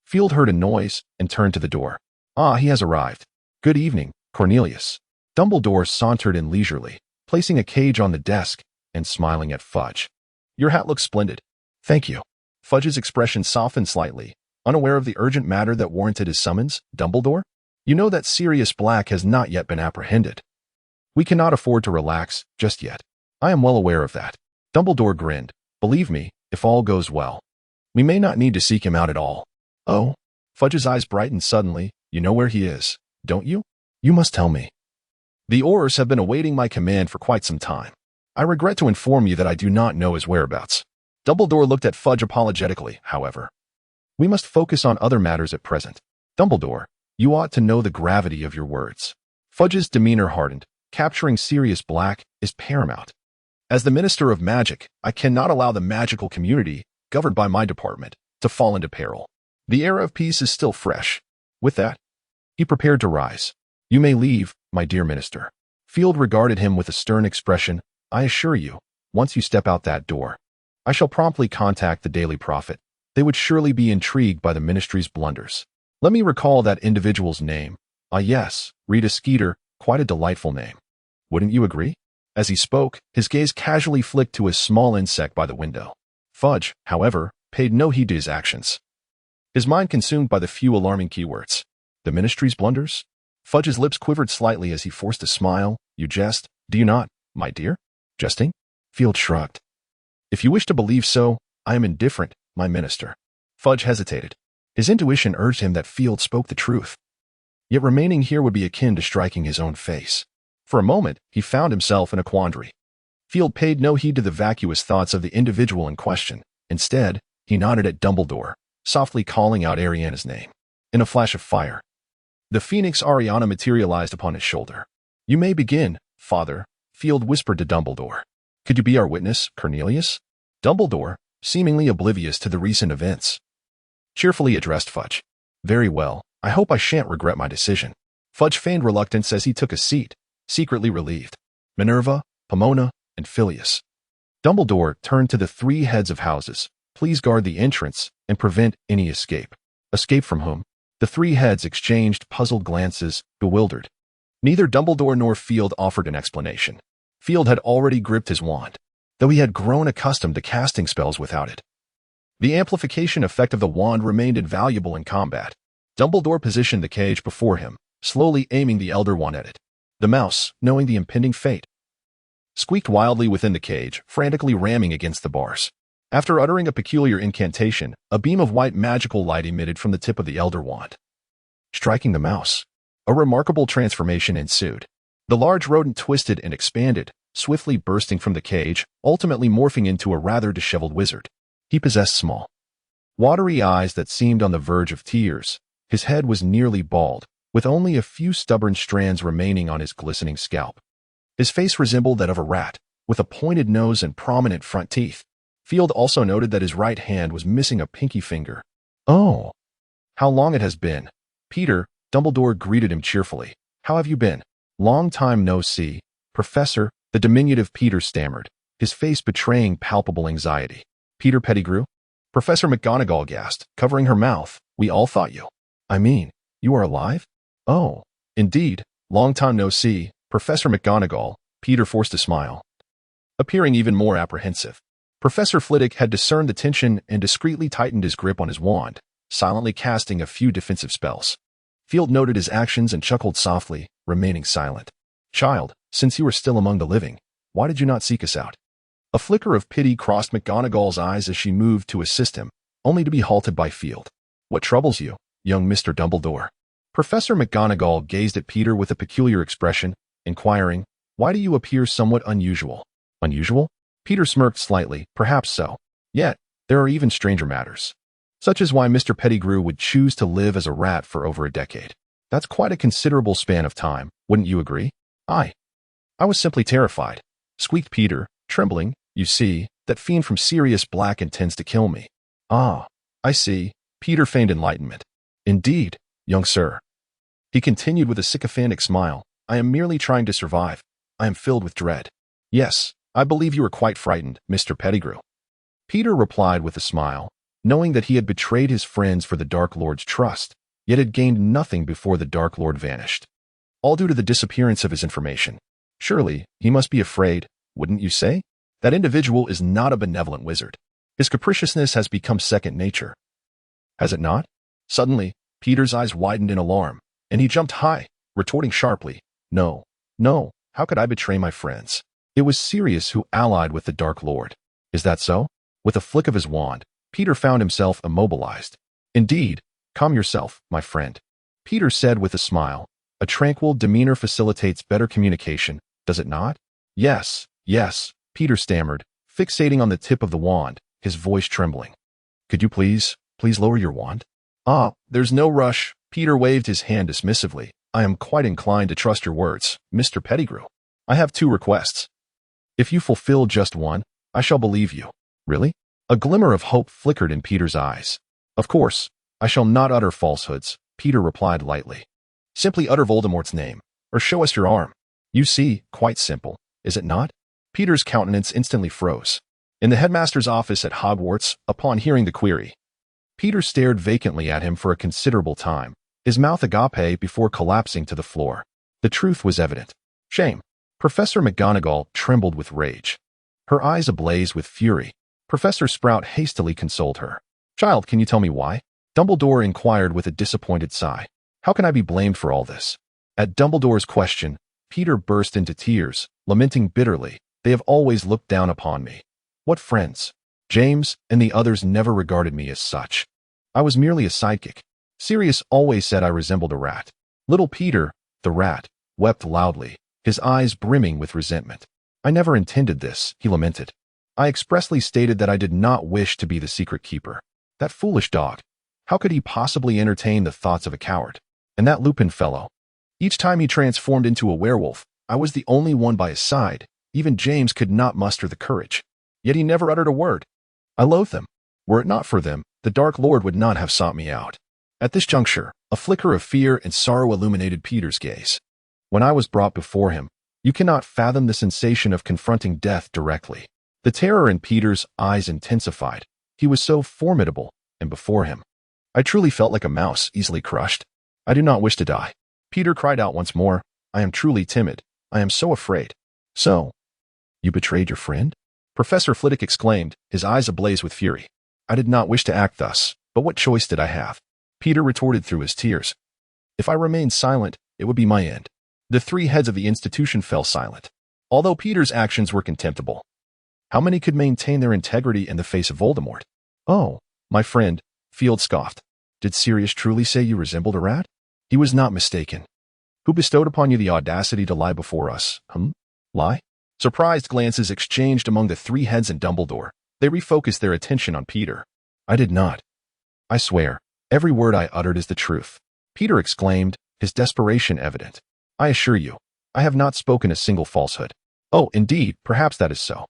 Field heard a noise and turned to the door. Ah, he has arrived. Good evening, Cornelius. Dumbledore sauntered in leisurely, placing a cage on the desk and smiling at Fudge. Your hat looks splendid. Thank you. Fudge's expression softened slightly, unaware of the urgent matter that warranted his summons. Dumbledore? You know that Sirius Black has not yet been apprehended. We cannot afford to relax just yet. I am well aware of that. Dumbledore grinned. Believe me, If all goes well, we may not need to seek him out at all. Oh, Fudge's eyes brightened suddenly. You know where he is, don't you? You must tell me. The Aurors have been awaiting my command for quite some time. I regret to inform you that I do not know his whereabouts. Dumbledore looked at Fudge apologetically, however. We must focus on other matters at present. Dumbledore, you ought to know the gravity of your words. Fudge's demeanor hardened. Capturing Sirius Black is paramount. As the Minister of Magic, I cannot allow the magical community, governed by my department, to fall into peril. The era of peace is still fresh. With that, he prepared to rise. You may leave, my dear Minister. Field regarded him with a stern expression. I assure you, once you step out that door, I shall promptly contact the Daily Prophet. They would surely be intrigued by the Ministry's blunders. Let me recall that individual's name. Ah yes, Rita Skeeter, quite a delightful name. Wouldn't you agree? As he spoke, his gaze casually flicked to a small insect by the window. Fudge, however, paid no heed to his actions. His mind consumed by the few alarming keywords. The Ministry's blunders? Fudge's lips quivered slightly as he forced a smile. You jest, do you not, my dear? Jesting? Field shrugged. If you wish to believe so, I am indifferent, my Minister. Fudge hesitated. His intuition urged him that Field spoke the truth. Yet remaining here would be akin to striking his own face. For a moment, he found himself in a quandary. Field paid no heed to the vacuous thoughts of the individual in question. Instead, he nodded at Dumbledore, softly calling out Ariana's name. In a flash of fire, the Phoenix Ariana materialized upon his shoulder. You may begin, Father, Field whispered to Dumbledore. Could you be our witness, Cornelius? Dumbledore, seemingly oblivious to the recent events, cheerfully addressed Fudge. Very well, I hope I shan't regret my decision. Fudge feigned reluctance as he took a seat, secretly relieved. Minerva, Pomona, and Phileas. Dumbledore turned to the three heads of houses. Please guard the entrance and prevent any escape. Escape from whom? The three heads exchanged puzzled glances, bewildered. Neither Dumbledore nor Field offered an explanation. Field had already gripped his wand, though he had grown accustomed to casting spells without it. The amplification effect of the wand remained invaluable in combat. Dumbledore positioned the cage before him, slowly aiming the Elder Wand at it. The mouse, knowing the impending fate, squeaked wildly within the cage, frantically ramming against the bars. After uttering a peculiar incantation, a beam of white magical light emitted from the tip of the Elder Wand, striking the mouse. A remarkable transformation ensued. The large rodent twisted and expanded, swiftly bursting from the cage, ultimately morphing into a rather disheveled wizard. He possessed small, watery eyes that seemed on the verge of tears. His head was nearly bald, with only a few stubborn strands remaining on his glistening scalp. His face resembled that of a rat, with a pointed nose and prominent front teeth. Field also noted that his right hand was missing a pinky finger. Oh, how long it has been. Peter, Dumbledore greeted him cheerfully. How have you been? Long time no see. Professor, the diminutive Peter stammered, his face betraying palpable anxiety. Peter Pettigrew? Professor McGonagall gasped, covering her mouth. We all thought you. I mean, you are alive? Oh, indeed. Long time no see. Professor McGonagall. Peter forced a smile, appearing even more apprehensive. Professor Flitwick had discerned the tension and discreetly tightened his grip on his wand, silently casting a few defensive spells. Field noted his actions and chuckled softly, remaining silent. Child, since you are still among the living, why did you not seek us out? A flicker of pity crossed McGonagall's eyes as she moved to assist him, only to be halted by Field. What troubles you, young Mr. Dumbledore? Professor McGonagall gazed at Peter with a peculiar expression, inquiring, why do you appear somewhat unusual? Unusual? Peter smirked slightly. Perhaps so. Yet, there are even stranger matters, such as why Mr. Pettigrew would choose to live as a rat for over a decade. That's quite a considerable span of time, wouldn't you agree? I was simply terrified, squeaked Peter, trembling. You see, that fiend from Sirius Black intends to kill me. Ah, I see. Peter feigned enlightenment. Indeed, young sir. He continued with a sycophantic smile. I am merely trying to survive. I am filled with dread. Yes, I believe you are quite frightened, Mr. Pettigrew. Peter replied with a smile, knowing that he had betrayed his friends for the Dark Lord's trust, yet had gained nothing before the Dark Lord vanished. All due to the disappearance of his information. Surely, he must be afraid, wouldn't you say? That individual is not a benevolent wizard. His capriciousness has become second nature. Has it not? Suddenly, Peter's eyes widened in alarm, and he jumped high, retorting sharply, No, how could I betray my friends? It was Sirius who allied with the Dark Lord. Is that so? With a flick of his wand, Peter found himself immobilized. Indeed, calm yourself, my friend, Peter said with a smile. A tranquil demeanor facilitates better communication, does it not? Yes, yes, Peter stammered, fixating on the tip of the wand, his voice trembling. Could you please lower your wand? Ah, there's no rush. Peter waved his hand dismissively. I am quite inclined to trust your words, Mr. Pettigrew. I have 2 requests. If you fulfill just one, I shall believe you. Really? A glimmer of hope flickered in Peter's eyes. Of course, I shall not utter falsehoods, Peter replied lightly. Simply utter Voldemort's name, or show us your arm. You see, quite simple, is it not? Peter's countenance instantly froze. In the headmaster's office at Hogwarts, upon hearing the query, Peter stared vacantly at him for a considerable time, his mouth agape before collapsing to the floor. The truth was evident. Shame. Professor McGonagall trembled with rage. Her eyes ablaze with fury. Professor Sprout hastily consoled her. Child, can you tell me why? Dumbledore inquired with a disappointed sigh. How can I be blamed for all this? At Dumbledore's question, Peter burst into tears, lamenting bitterly. They have always looked down upon me. What friends? James and the others never regarded me as such. I was merely a sidekick. Sirius always said I resembled a rat. Little Peter, the rat, wept loudly, his eyes brimming with resentment. I never intended this, he lamented. I expressly stated that I did not wish to be the secret keeper. That foolish dog. How could he possibly entertain the thoughts of a coward? And that Lupin fellow. Each time he transformed into a werewolf, I was the only one by his side. Even James could not muster the courage. Yet he never uttered a word. I loathe them. Were it not for them, the Dark Lord would not have sought me out. At this juncture, a flicker of fear and sorrow illuminated Peter's gaze. When I was brought before him, you cannot fathom the sensation of confronting death directly. The terror in Peter's eyes intensified. He was so formidable, and before him, I truly felt like a mouse easily crushed. I do not wish to die. Peter cried out once more. I am truly timid. I am so afraid. So, you betrayed your friend? Professor Flitwick exclaimed, his eyes ablaze with fury. I did not wish to act thus, but what choice did I have? Peter retorted through his tears. If I remained silent, it would be my end. The 3 heads of the institution fell silent. Although Peter's actions were contemptible, how many could maintain their integrity in the face of Voldemort? Oh, my friend, Field scoffed. Did Sirius truly say you resembled a rat? He was not mistaken. Who bestowed upon you the audacity to lie before us? Lie? Surprised glances exchanged among the 3 heads and Dumbledore. They refocused their attention on Peter. I did not. I swear, every word I uttered is the truth. Peter exclaimed, his desperation evident. I assure you, I have not spoken a single falsehood. Oh, indeed, perhaps that is so.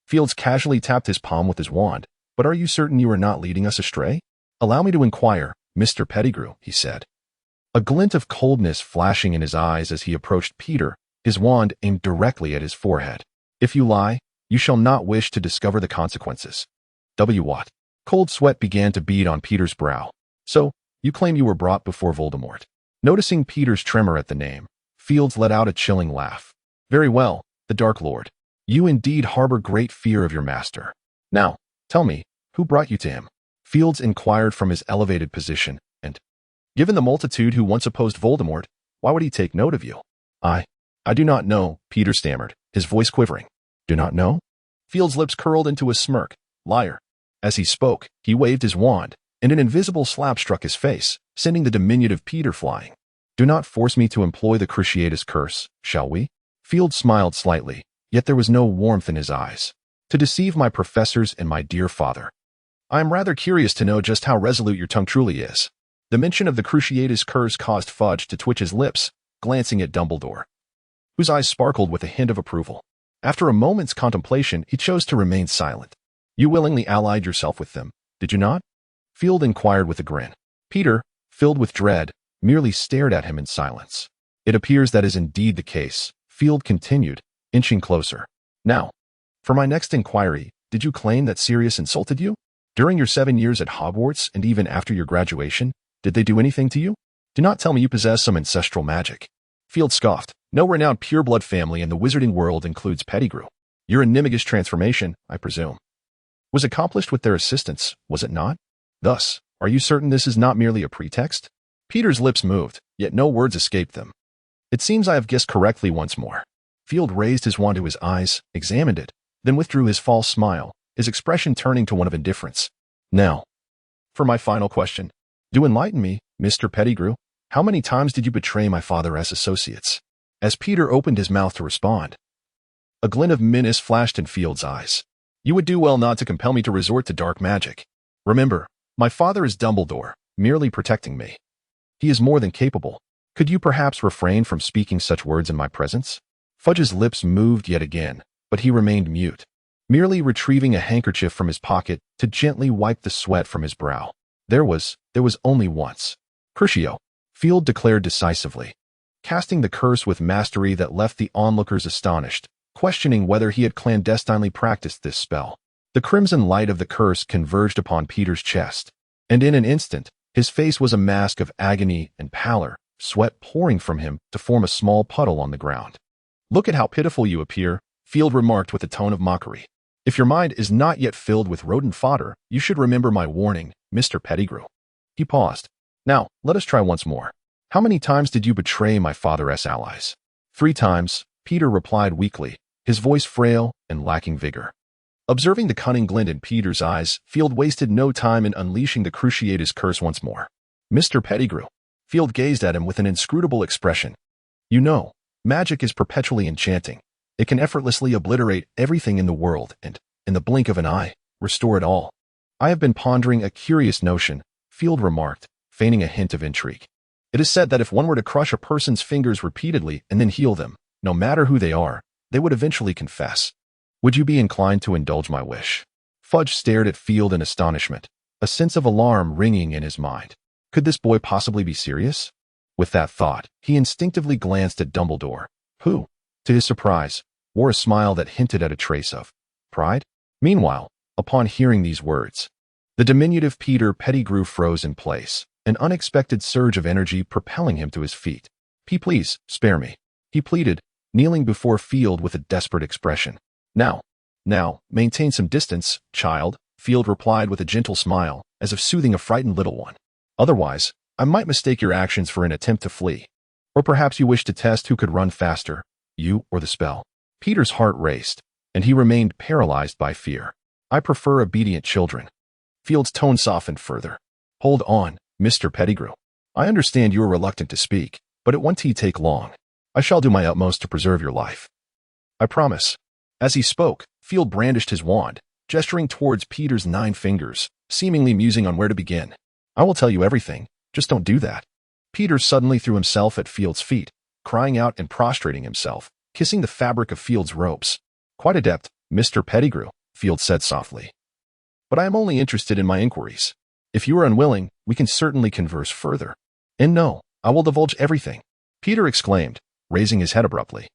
Fields casually tapped his palm with his wand. But are you certain you are not leading us astray? Allow me to inquire, Mr. Pettigrew, he said. A glint of coldness flashing in his eyes as he approached Peter, his wand aimed directly at his forehead. If you lie, you shall not wish to discover the consequences. What? Cold sweat began to bead on Peter's brow. So, you claim you were brought before Voldemort. Noticing Peter's tremor at the name, Fields let out a chilling laugh. Very well, the Dark Lord. You indeed harbor great fear of your master. Now, tell me, who brought you to him? Fields inquired from his elevated position, and, given the multitude who once opposed Voldemort, why would he take note of you? I do not know, Peter stammered, his voice quivering. Do not know? Fields' lips curled into a smirk. Liar. As he spoke, he waved his wand, and an invisible slap struck his face, sending the diminutive Peter flying. Do not force me to employ the Cruciatus curse, shall we? Fields smiled slightly, yet there was no warmth in his eyes. To deceive my professors and my dear father. I am rather curious to know just how resolute your tongue truly is. The mention of the Cruciatus curse caused Fudge to twitch his lips, glancing at Dumbledore, whose eyes sparkled with a hint of approval. After a moment's contemplation, he chose to remain silent. You willingly allied yourself with them, did you not? Field inquired with a grin. Peter, filled with dread, merely stared at him in silence. It appears that is indeed the case, Field continued, inching closer. Now, for my next inquiry, did you claim that Sirius insulted you? During your 7 years at Hogwarts and even after your graduation, did they do anything to you? Do not tell me you possess some ancestral magic. Field scoffed. No renowned pureblood family in the wizarding world includes Pettigrew. Your animagus transformation, I presume, was accomplished with their assistance, was it not? Thus, are you certain this is not merely a pretext? Peter's lips moved, yet no words escaped them. It seems I have guessed correctly once more. Field raised his wand to his eyes, examined it, then withdrew his false smile, his expression turning to one of indifference. Now, for my final question. Do enlighten me, Mr. Pettigrew. How many times did you betray my father as associates? As Peter opened his mouth to respond, a glint of menace flashed in Field's eyes. You would do well not to compel me to resort to dark magic. Remember, my father is Dumbledore, merely protecting me. He is more than capable. Could you perhaps refrain from speaking such words in my presence? Fudge's lips moved yet again, but he remained mute, merely retrieving a handkerchief from his pocket to gently wipe the sweat from his brow. There was only once. Crucio, Field declared decisively, casting the curse with mastery that left the onlookers astonished, questioning whether he had clandestinely practiced this spell. The crimson light of the curse converged upon Peter's chest, and in an instant, his face was a mask of agony and pallor, sweat pouring from him to form a small puddle on the ground. Look at how pitiful you appear, Field remarked with a tone of mockery. If your mind is not yet filled with rodent fodder, you should remember my warning, Mr. Pettigrew. He paused. Now, let us try once more. How many times did you betray my father's allies? 3 times, Peter replied weakly, his voice frail and lacking vigor. Observing the cunning glint in Peter's eyes, Field wasted no time in unleashing the Cruciatus curse once more. Mr. Pettigrew. Field gazed at him with an inscrutable expression. You know, magic is perpetually enchanting. It can effortlessly obliterate everything in the world and, in the blink of an eye, restore it all. I have been pondering a curious notion, Field remarked, feigning a hint of intrigue. It is said that if one were to crush a person's fingers repeatedly and then heal them, no matter who they are, they would eventually confess. Would you be inclined to indulge my wish? Fudge stared at Field in astonishment, a sense of alarm ringing in his mind. Could this boy possibly be serious? With that thought, he instinctively glanced at Dumbledore, who, to his surprise, wore a smile that hinted at a trace of pride. Meanwhile, upon hearing these words, the diminutive Peter Pettigrew froze in place, an unexpected surge of energy propelling him to his feet. Please, spare me, he pleaded, kneeling before Field with a desperate expression. Now, maintain some distance, child, Field replied with a gentle smile, as if soothing a frightened little one. Otherwise, I might mistake your actions for an attempt to flee. Or perhaps you wish to test who could run faster, you or the spell. Peter's heart raced, and he remained paralyzed by fear. I prefer obedient children. Field's tone softened further. Hold on, Mr. Pettigrew. I understand you are reluctant to speak, but it won't take long. I shall do my utmost to preserve your life. I promise. As he spoke, Field brandished his wand, gesturing towards Peter's 9 fingers, seemingly musing on where to begin. I will tell you everything, just don't do that. Peter suddenly threw himself at Field's feet, crying out and prostrating himself, kissing the fabric of Field's robes. Quite adept, Mr. Pettigrew, Field said softly. But I am only interested in my inquiries. If you are unwilling, we can certainly converse further. And no, I will divulge everything, Peter exclaimed, raising his head abruptly.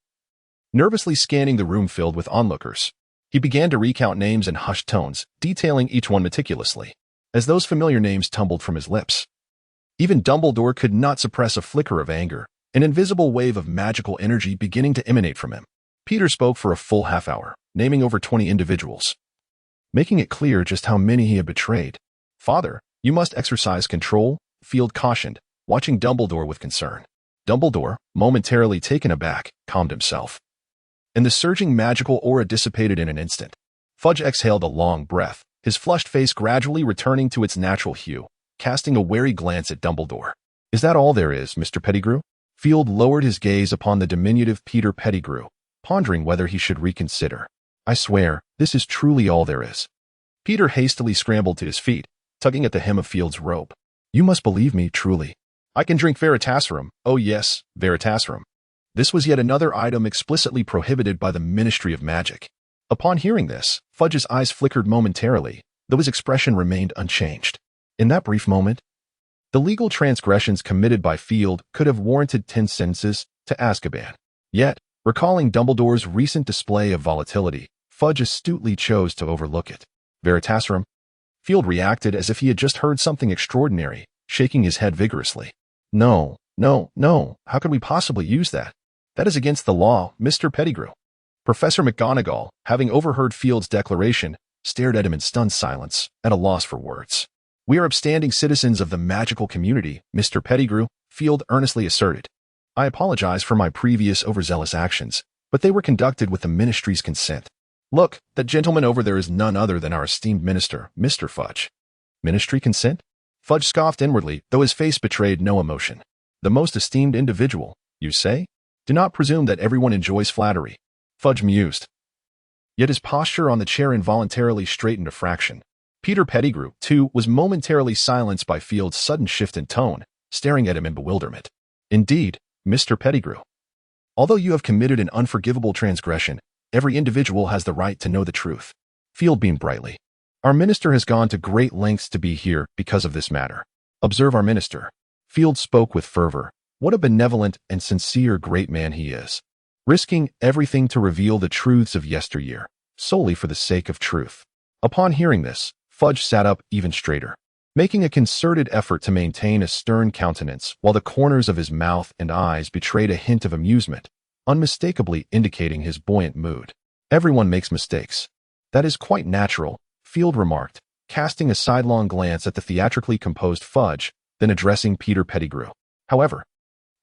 Nervously scanning the room filled with onlookers, he began to recount names in hushed tones, detailing each one meticulously, as those familiar names tumbled from his lips. Even Dumbledore could not suppress a flicker of anger, an invisible wave of magical energy beginning to emanate from him. Peter spoke for a full half hour, naming over 20 individuals, making it clear just how many he had betrayed. Father, you must exercise control, Field cautioned, watching Dumbledore with concern. Dumbledore, momentarily taken aback, calmed himself, and the surging magical aura dissipated in an instant. Fudge exhaled a long breath, his flushed face gradually returning to its natural hue, casting a wary glance at Dumbledore. Is that all there is, Mr. Pettigrew? Field lowered his gaze upon the diminutive Peter Pettigrew, pondering whether he should reconsider. I swear, this is truly all there is. Peter hastily scrambled to his feet, tugging at the hem of Field's robe. You must believe me, truly. I can drink Veritaserum. Oh yes, Veritaserum. This was yet another item explicitly prohibited by the Ministry of Magic. Upon hearing this, Fudge's eyes flickered momentarily, though his expression remained unchanged. In that brief moment, the legal transgressions committed by Field could have warranted 10 sentences to Azkaban. Yet, recalling Dumbledore's recent display of volatility, Fudge astutely chose to overlook it. Veritaserum? Field reacted as if he had just heard something extraordinary, shaking his head vigorously. No, how could we possibly use that? That is against the law, Mr. Pettigrew. Professor McGonagall, having overheard Field's declaration, stared at him in stunned silence, at a loss for words. We are upstanding citizens of the magical community, Mr. Pettigrew, Field earnestly asserted. I apologize for my previous overzealous actions, but they were conducted with the ministry's consent. Look, that gentleman over there is none other than our esteemed minister, Mr. Fudge. Ministry consent? Fudge scoffed inwardly, though his face betrayed no emotion. The most esteemed individual, you say? Do not presume that everyone enjoys flattery. Fudge mused. Yet his posture on the chair involuntarily straightened a fraction. Peter Pettigrew, too, was momentarily silenced by Field's sudden shift in tone, staring at him in bewilderment. Indeed, Mr. Pettigrew. Although you have committed an unforgivable transgression, every individual has the right to know the truth. Field beamed brightly. Our minister has gone to great lengths to be here because of this matter. Observe our minister. Field spoke with fervor. What a benevolent and sincere great man he is. Risking everything to reveal the truths of yesteryear, solely for the sake of truth. Upon hearing this, Fudge sat up even straighter, making a concerted effort to maintain a stern countenance while the corners of his mouth and eyes betrayed a hint of amusement, unmistakably indicating his buoyant mood. Everyone makes mistakes. That is quite natural, Field remarked, casting a sidelong glance at the theatrically composed Fudge, then addressing Peter Pettigrew. However,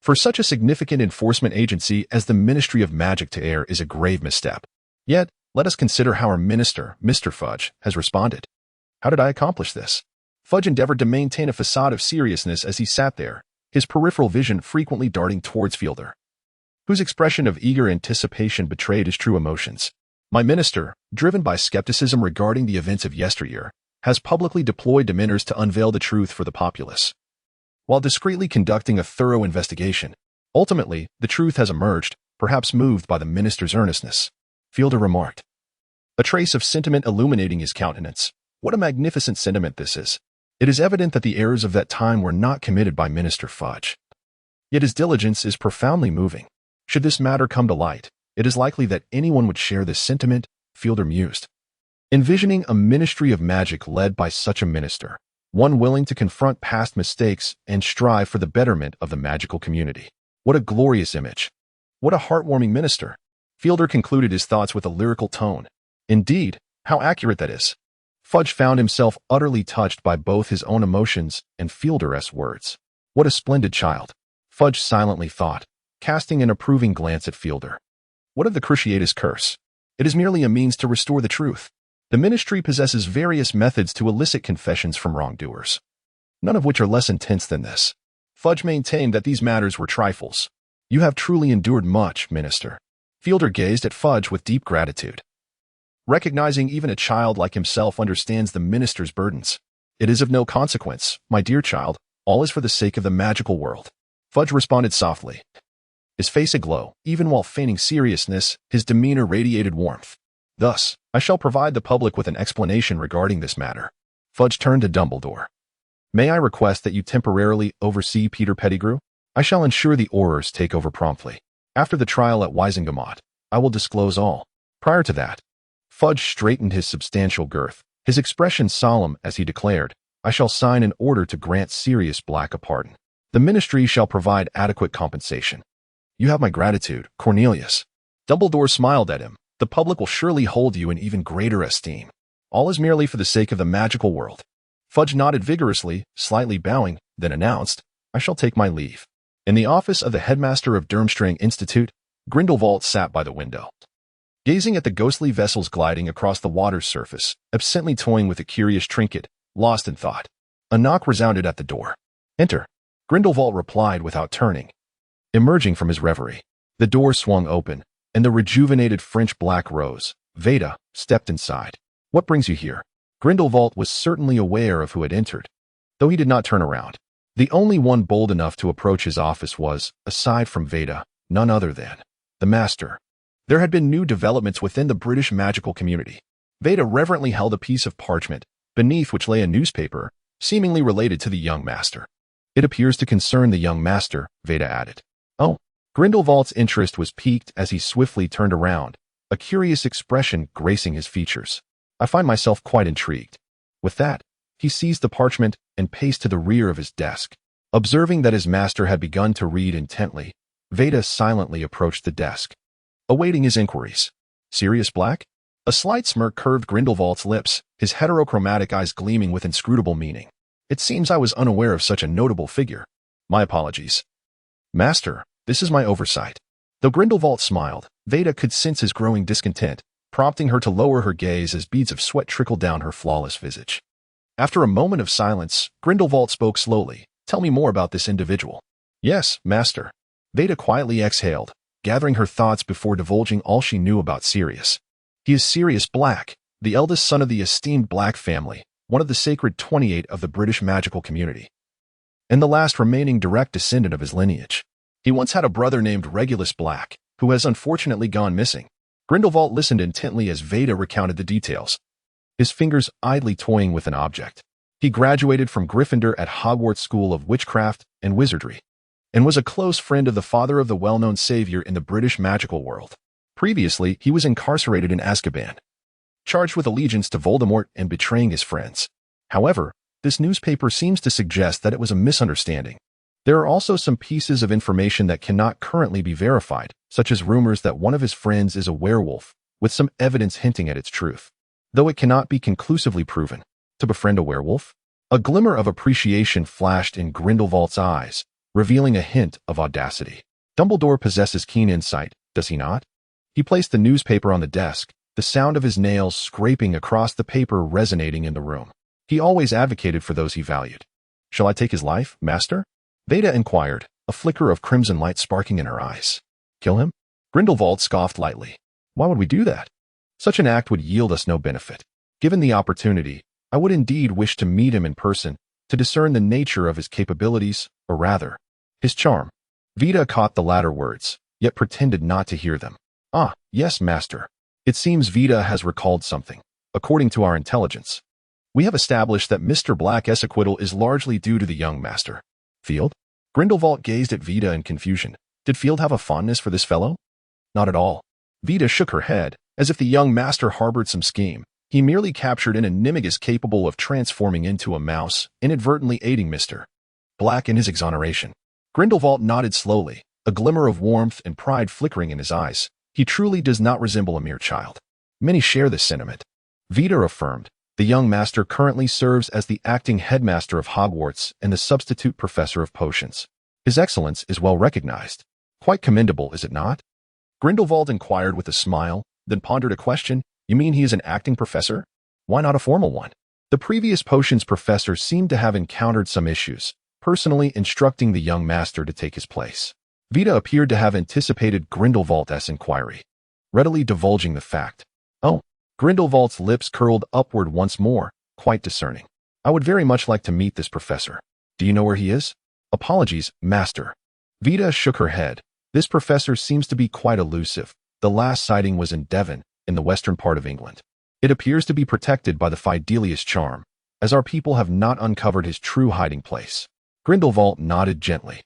for such a significant enforcement agency as the Ministry of Magic to err is a grave misstep. Yet, let us consider how our minister, Mr. Fudge, has responded. How did I accomplish this? Fudge endeavored to maintain a facade of seriousness as he sat there, his peripheral vision frequently darting towards Fielder, whose expression of eager anticipation betrayed his true emotions. My minister, driven by skepticism regarding the events of yesteryear, has publicly deployed demeanors to unveil the truth for the populace. While discreetly conducting a thorough investigation, ultimately, the truth has emerged, perhaps moved by the minister's earnestness. Fielder remarked, a trace of sentiment illuminating his countenance. What a magnificent sentiment this is. It is evident that the errors of that time were not committed by Minister Fudge. Yet his diligence is profoundly moving. Should this matter come to light, it is likely that anyone would share this sentiment, Fielder mused. Envisioning a ministry of magic led by such a minister, one willing to confront past mistakes and strive for the betterment of the magical community. What a glorious image. What a heartwarming minister. Fielder concluded his thoughts with a lyrical tone. Indeed, how accurate that is. Fudge found himself utterly touched by both his own emotions and Fielder's words. What a splendid child. Fudge silently thought, casting an approving glance at Fielder. What of the Cruciatus curse? It is merely a means to restore the truth. The ministry possesses various methods to elicit confessions from wrongdoers, none of which are less intense than this. Fudge maintained that these matters were trifles. You have truly endured much, minister. Fielder gazed at Fudge with deep gratitude. Recognizing even a child like himself understands the minister's burdens. It is of no consequence, my dear child, all is for the sake of the magical world. Fudge responded softly. His face aglow, even while feigning seriousness, his demeanor radiated warmth. Thus, I shall provide the public with an explanation regarding this matter. Fudge turned to Dumbledore. May I request that you temporarily oversee Peter Pettigrew? I shall ensure the Aurors take over promptly. After the trial at Wisengamot, I will disclose all. Prior to that, Fudge straightened his substantial girth, his expression solemn as he declared, I shall sign an order to grant Sirius Black a pardon. The ministry shall provide adequate compensation. You have my gratitude, Cornelius. Dumbledore smiled at him. The public will surely hold you in even greater esteem. All is merely for the sake of the magical world. Fudge nodded vigorously, slightly bowing, then announced, I shall take my leave. In the office of the headmaster of Durmstrang Institute, Grindlevald sat by the window, gazing at the ghostly vessels gliding across the water's surface, absently toying with a curious trinket, lost in thought. A knock resounded at the door. Enter. Grindlevald replied without turning. Emerging from his reverie, the door swung open, and the rejuvenated French black rose, Veda, stepped inside. What brings you here? Grindlevald was certainly aware of who had entered, though he did not turn around. The only one bold enough to approach his office was, aside from Veda, none other than the master. There had been new developments within the British magical community. Veda reverently held a piece of parchment, beneath which lay a newspaper, seemingly related to the young master. It appears to concern the young master, Veda added. Oh. Grindelwald's interest was piqued as he swiftly turned around, a curious expression gracing his features. I find myself quite intrigued. With that, he seized the parchment and paced to the rear of his desk. Observing that his master had begun to read intently, Veda silently approached the desk, awaiting his inquiries. Sirius Black? A slight smirk curved Grindelwald's lips, his heterochromatic eyes gleaming with inscrutable meaning. It seems I was unaware of such a notable figure. My apologies. Master, this is my oversight. Though Grindelwald smiled, Veda could sense his growing discontent, prompting her to lower her gaze as beads of sweat trickled down her flawless visage. After a moment of silence, Grindlevald spoke slowly. Tell me more about this individual. Yes, master. Veda quietly exhaled, gathering her thoughts before divulging all she knew about Sirius. He is Sirius Black, the eldest son of the esteemed Black family, one of the sacred 28 of the British magical community, and the last remaining direct descendant of his lineage. He once had a brother named Regulus Black, who has unfortunately gone missing. Grindelwald listened intently as Veda recounted the details, his fingers idly toying with an object. He graduated from Gryffindor at Hogwarts School of Witchcraft and Wizardry, and was a close friend of the father of the well-known savior in the British magical world. Previously, he was incarcerated in Azkaban, charged with allegiance to Voldemort and betraying his friends. However, this newspaper seems to suggest that it was a misunderstanding. There are also some pieces of information that cannot currently be verified, such as rumors that one of his friends is a werewolf, with some evidence hinting at its truth, though it cannot be conclusively proven. To befriend a werewolf? A glimmer of appreciation flashed in Grindelwald's eyes, revealing a hint of audacity. Dumbledore possesses keen insight, does he not? He placed the newspaper on the desk, the sound of his nails scraping across the paper resonating in the room. He always advocated for those he valued. Shall I take his life, master? Veda inquired, a flicker of crimson light sparking in her eyes. Kill him? Grindelwald scoffed lightly. Why would we do that? Such an act would yield us no benefit. Given the opportunity, I would indeed wish to meet him in person, to discern the nature of his capabilities, or rather, his charm. Veda caught the latter words, yet pretended not to hear them. Ah, yes, master. It seems Veda has recalled something. According to our intelligence, we have established that Mr. Black's acquittal is largely due to the young master. Field? Grindelwald gazed at Veda in confusion. Did Field have a fondness for this fellow? Not at all. Veda shook her head, as if the young master harbored some scheme. He merely captured an animagus capable of transforming into a mouse, inadvertently aiding Mr. Black in his exoneration. Grindelwald nodded slowly, a glimmer of warmth and pride flickering in his eyes. He truly does not resemble a mere child. Many share this sentiment. Veda affirmed. The young master currently serves as the acting headmaster of Hogwarts and the substitute professor of potions. His excellence is well recognized. Quite commendable, is it not? Grindelwald inquired with a smile, then pondered a question. You mean he is an acting professor? Why not a formal one? The previous potions professor seemed to have encountered some issues, personally instructing the young master to take his place. Veda appeared to have anticipated Grindelwald's inquiry, readily divulging the fact. Oh, Grindelwald's lips curled upward once more, quite discerning. I would very much like to meet this professor. Do you know where he is? Apologies, master. Veda shook her head. This professor seems to be quite elusive. The last sighting was in Devon, in the western part of England. It appears to be protected by the Fidelius charm, as our people have not uncovered his true hiding place. Grindelwald nodded gently,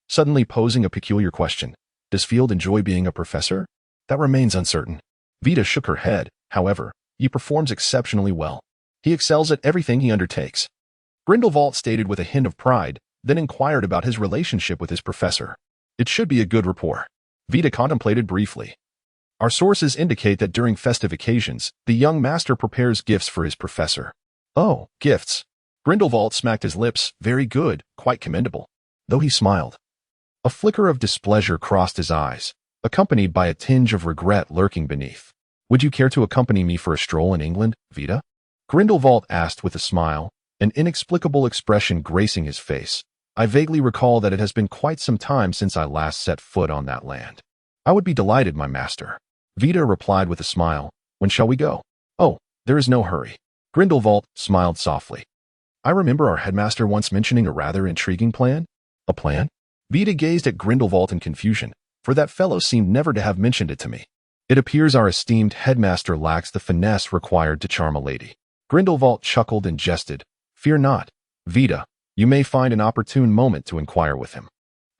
suddenly posing a peculiar question. Does Field enjoy being a professor? That remains uncertain. Veda shook her head. However, he performs exceptionally well. He excels at everything he undertakes. Grindelwald stated with a hint of pride, then inquired about his relationship with his professor. It should be a good rapport. Veda contemplated briefly. Our sources indicate that during festive occasions, the young master prepares gifts for his professor. Oh, gifts. Grindelwald smacked his lips. Very good, quite commendable. Though he smiled. A flicker of displeasure crossed his eyes, accompanied by a tinge of regret lurking beneath. Would you care to accompany me for a stroll in England, Veda? Grindelwald asked with a smile, an inexplicable expression gracing his face. I vaguely recall that it has been quite some time since I last set foot on that land. I would be delighted, my master. Veda replied with a smile. When shall we go? Oh, there is no hurry. Grindelwald smiled softly. I remember our headmaster once mentioning a rather intriguing plan. A plan? Veda gazed at Grindelwald in confusion, for that fellow seemed never to have mentioned it to me. It appears our esteemed headmaster lacks the finesse required to charm a lady. Grindelwald chuckled and jested. Fear not, Veda. You may find an opportune moment to inquire with him.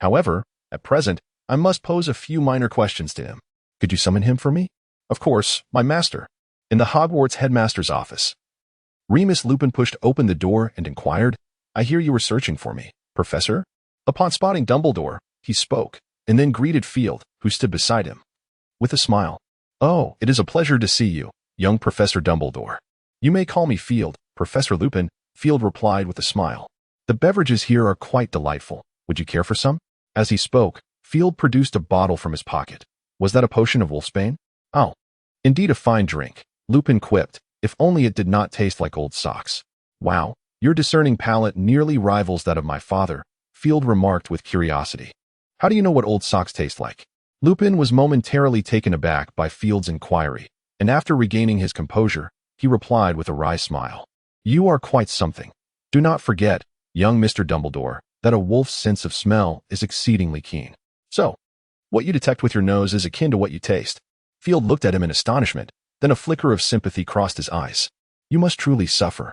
However, at present, I must pose a few minor questions to him. Could you summon him for me? Of course, my master. In the Hogwarts headmaster's office. Remus Lupin pushed open the door and inquired, I hear you were searching for me, Professor? Upon spotting Dumbledore, he spoke, and then greeted Field, who stood beside him, with a smile. Oh, it is a pleasure to see you, young Professor Dumbledore. You may call me Field, Professor Lupin, Field replied with a smile. The beverages here are quite delightful. Would you care for some? As he spoke, Field produced a bottle from his pocket. Was that a potion of wolfsbane? Oh, Indeed a fine drink, Lupin quipped, if only it did not taste like old socks. Wow, your discerning palate nearly rivals that of my father, Field remarked with curiosity. How do you know what old socks taste like? Lupin was momentarily taken aback by Field's inquiry, and after regaining his composure, he replied with a wry smile. You are quite something. Do not forget, young Mr. Dumbledore, that a wolf's sense of smell is exceedingly keen. So, what you detect with your nose is akin to what you taste. Field looked at him in astonishment, then a flicker of sympathy crossed his eyes. You must truly suffer.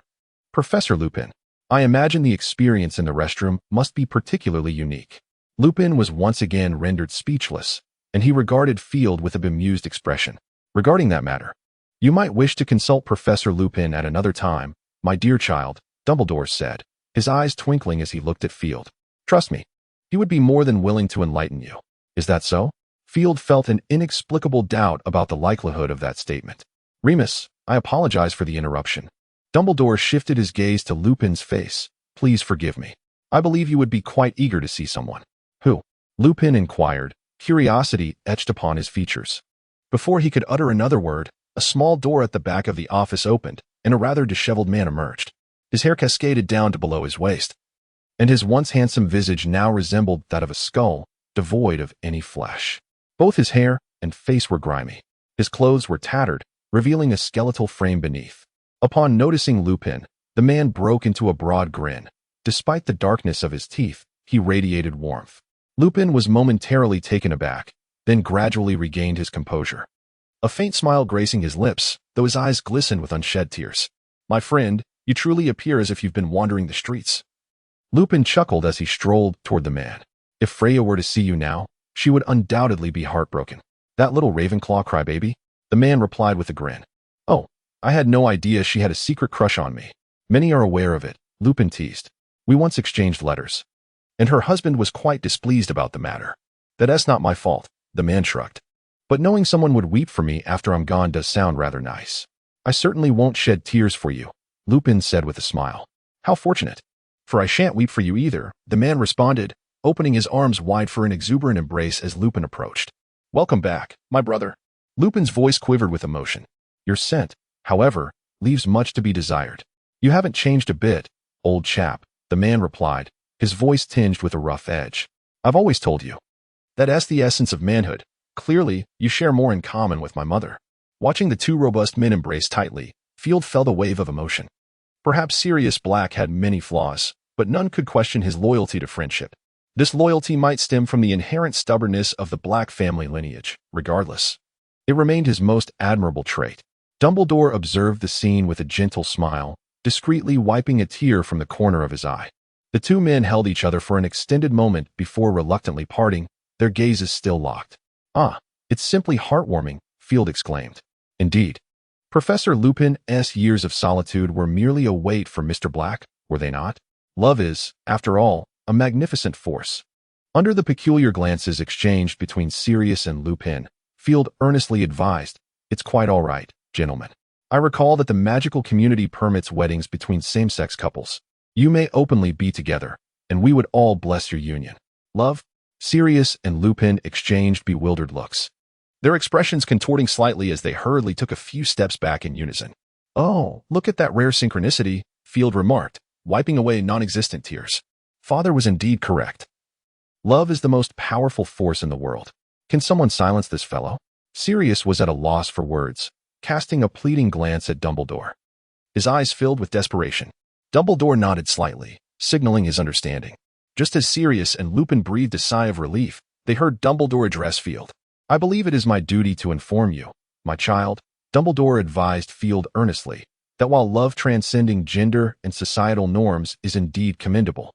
Professor Lupin, I imagine the experience in the restroom must be particularly unique. Lupin was once again rendered speechless, and he regarded Field with a bemused expression. Regarding that matter, you might wish to consult Professor Lupin at another time, my dear child, Dumbledore said, his eyes twinkling as he looked at Field. Trust me, he would be more than willing to enlighten you. Is that so? Field felt an inexplicable doubt about the likelihood of that statement. Remus, I apologize for the interruption. Dumbledore shifted his gaze to Lupin's face. Please forgive me. I believe you would be quite eager to see someone. Who? Lupin inquired, curiosity etched upon his features. Before he could utter another word, a small door at the back of the office opened, and a rather disheveled man emerged. His hair cascaded down to below his waist, and his once handsome visage now resembled that of a skull, devoid of any flesh. Both his hair and face were grimy. His clothes were tattered, revealing a skeletal frame beneath. Upon noticing Lupin, the man broke into a broad grin. Despite the darkness of his teeth, he radiated warmth. Lupin was momentarily taken aback, then gradually regained his composure. A faint smile gracing his lips, though his eyes glistened with unshed tears. My friend, you truly appear as if you've been wandering the streets. Lupin chuckled as he strolled toward the man. If Freya were to see you now, she would undoubtedly be heartbroken. That little Ravenclaw crybaby? The man replied with a grin. Oh, I had no idea she had a secret crush on me. Many are aware of it, Lupin teased. We once exchanged letters. And her husband was quite displeased about the matter. That's not my fault, the man shrugged. But knowing someone would weep for me after I'm gone does sound rather nice. I certainly won't shed tears for you, Lupin said with a smile. How fortunate. For I shan't weep for you either, the man responded, opening his arms wide for an exuberant embrace as Lupin approached. Welcome back, my brother. Lupin's voice quivered with emotion. Your scent, however, leaves much to be desired. You haven't changed a bit, old chap, the man replied, his voice tinged with a rough edge. I've always told you. That's the essence of manhood. Clearly, you share more in common with my mother. Watching the two robust men embrace tightly, Field felt a wave of emotion. Perhaps Sirius Black had many flaws, but none could question his loyalty to friendship. This loyalty might stem from the inherent stubbornness of the Black family lineage. Regardless, it remained his most admirable trait. Dumbledore observed the scene with a gentle smile, discreetly wiping a tear from the corner of his eye. The two men held each other for an extended moment before reluctantly parting, their gazes still locked. Ah, it's simply heartwarming, Field exclaimed. Indeed. Professor Lupin's years of solitude were merely a weight for Mr. Black, were they not? Love is, after all, a magnificent force. Under the peculiar glances exchanged between Sirius and Lupin, Field earnestly advised, it's quite all right, gentlemen. I recall that the magical community permits weddings between same-sex couples. You may openly be together, and we would all bless your union. Love? Sirius and Lupin exchanged bewildered looks, their expressions contorting slightly as they hurriedly took a few steps back in unison. Oh, look at that rare synchronicity, Field remarked, wiping away non-existent tears. Father was indeed correct. Love is the most powerful force in the world. Can someone silence this fellow? Sirius was at a loss for words, casting a pleading glance at Dumbledore. His eyes filled with desperation. Dumbledore nodded slightly, signaling his understanding. Just as Sirius and Lupin breathed a sigh of relief, they heard Dumbledore address Field. I believe it is my duty to inform you, my child, Dumbledore advised Field earnestly, that while love transcending gender and societal norms is indeed commendable,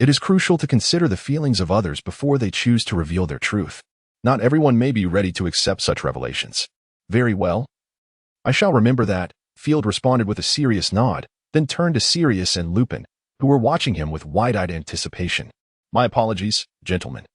it is crucial to consider the feelings of others before they choose to reveal their truth. Not everyone may be ready to accept such revelations. Very well. I shall remember that, Field responded with a serious nod, then turned to Sirius and Lupin, who were watching him with wide-eyed anticipation. My apologies, gentlemen.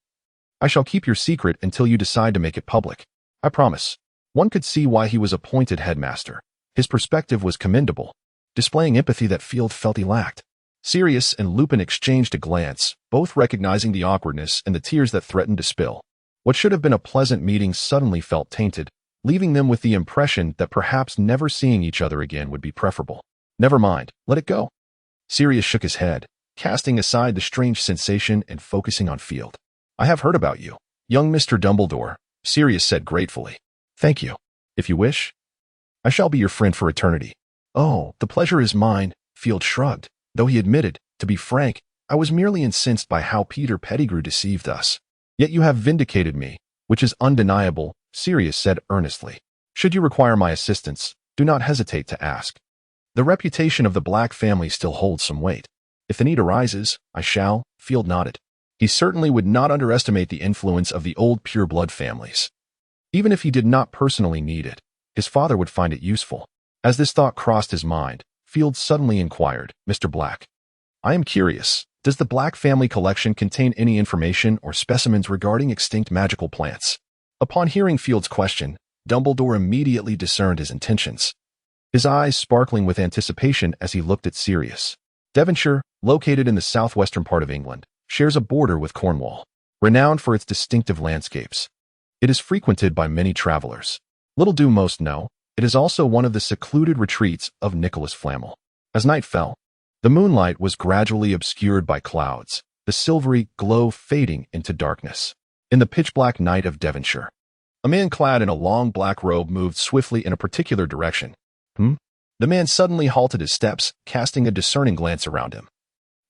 I shall keep your secret until you decide to make it public. I promise. One could see why he was appointed headmaster. His perspective was commendable, displaying empathy that Field felt he lacked. Sirius and Lupin exchanged a glance, both recognizing the awkwardness and the tears that threatened to spill. What should have been a pleasant meeting suddenly felt tainted. leaving them with the impression that perhaps never seeing each other again would be preferable. Never mind, let it go. Sirius shook his head, casting aside the strange sensation and focusing on Field. I have heard about you, young Mr. Dumbledore, Sirius said gratefully. Thank you. If you wish, I shall be your friend for eternity. Oh, the pleasure is mine, Field shrugged, though he admitted, to be frank, I was merely incensed by how Peter Pettigrew deceived us. Yet you have vindicated me, which is undeniable, Sirius said earnestly. Should you require my assistance, do not hesitate to ask. The reputation of the Black family still holds some weight. If the need arises, I shall, Field nodded. He certainly would not underestimate the influence of the old pure-blood families. Even if he did not personally need it, his father would find it useful. As this thought crossed his mind, Field suddenly inquired, Mr. Black, I am curious, does the Black family collection contain any information or specimens regarding extinct magical plants? Upon hearing Field's question, Dumbledore immediately discerned his intentions, his eyes sparkling with anticipation as he looked at Sirius. Devonshire, located in the southwestern part of England, shares a border with Cornwall, renowned for its distinctive landscapes. It is frequented by many travelers. Little do most know, it is also one of the secluded retreats of Nicholas Flamel. As night fell, the moonlight was gradually obscured by clouds, the silvery glow fading into darkness. In the pitch-black night of Devonshire, a man clad in a long black robe moved swiftly in a particular direction. The man suddenly halted his steps, casting a discerning glance around him.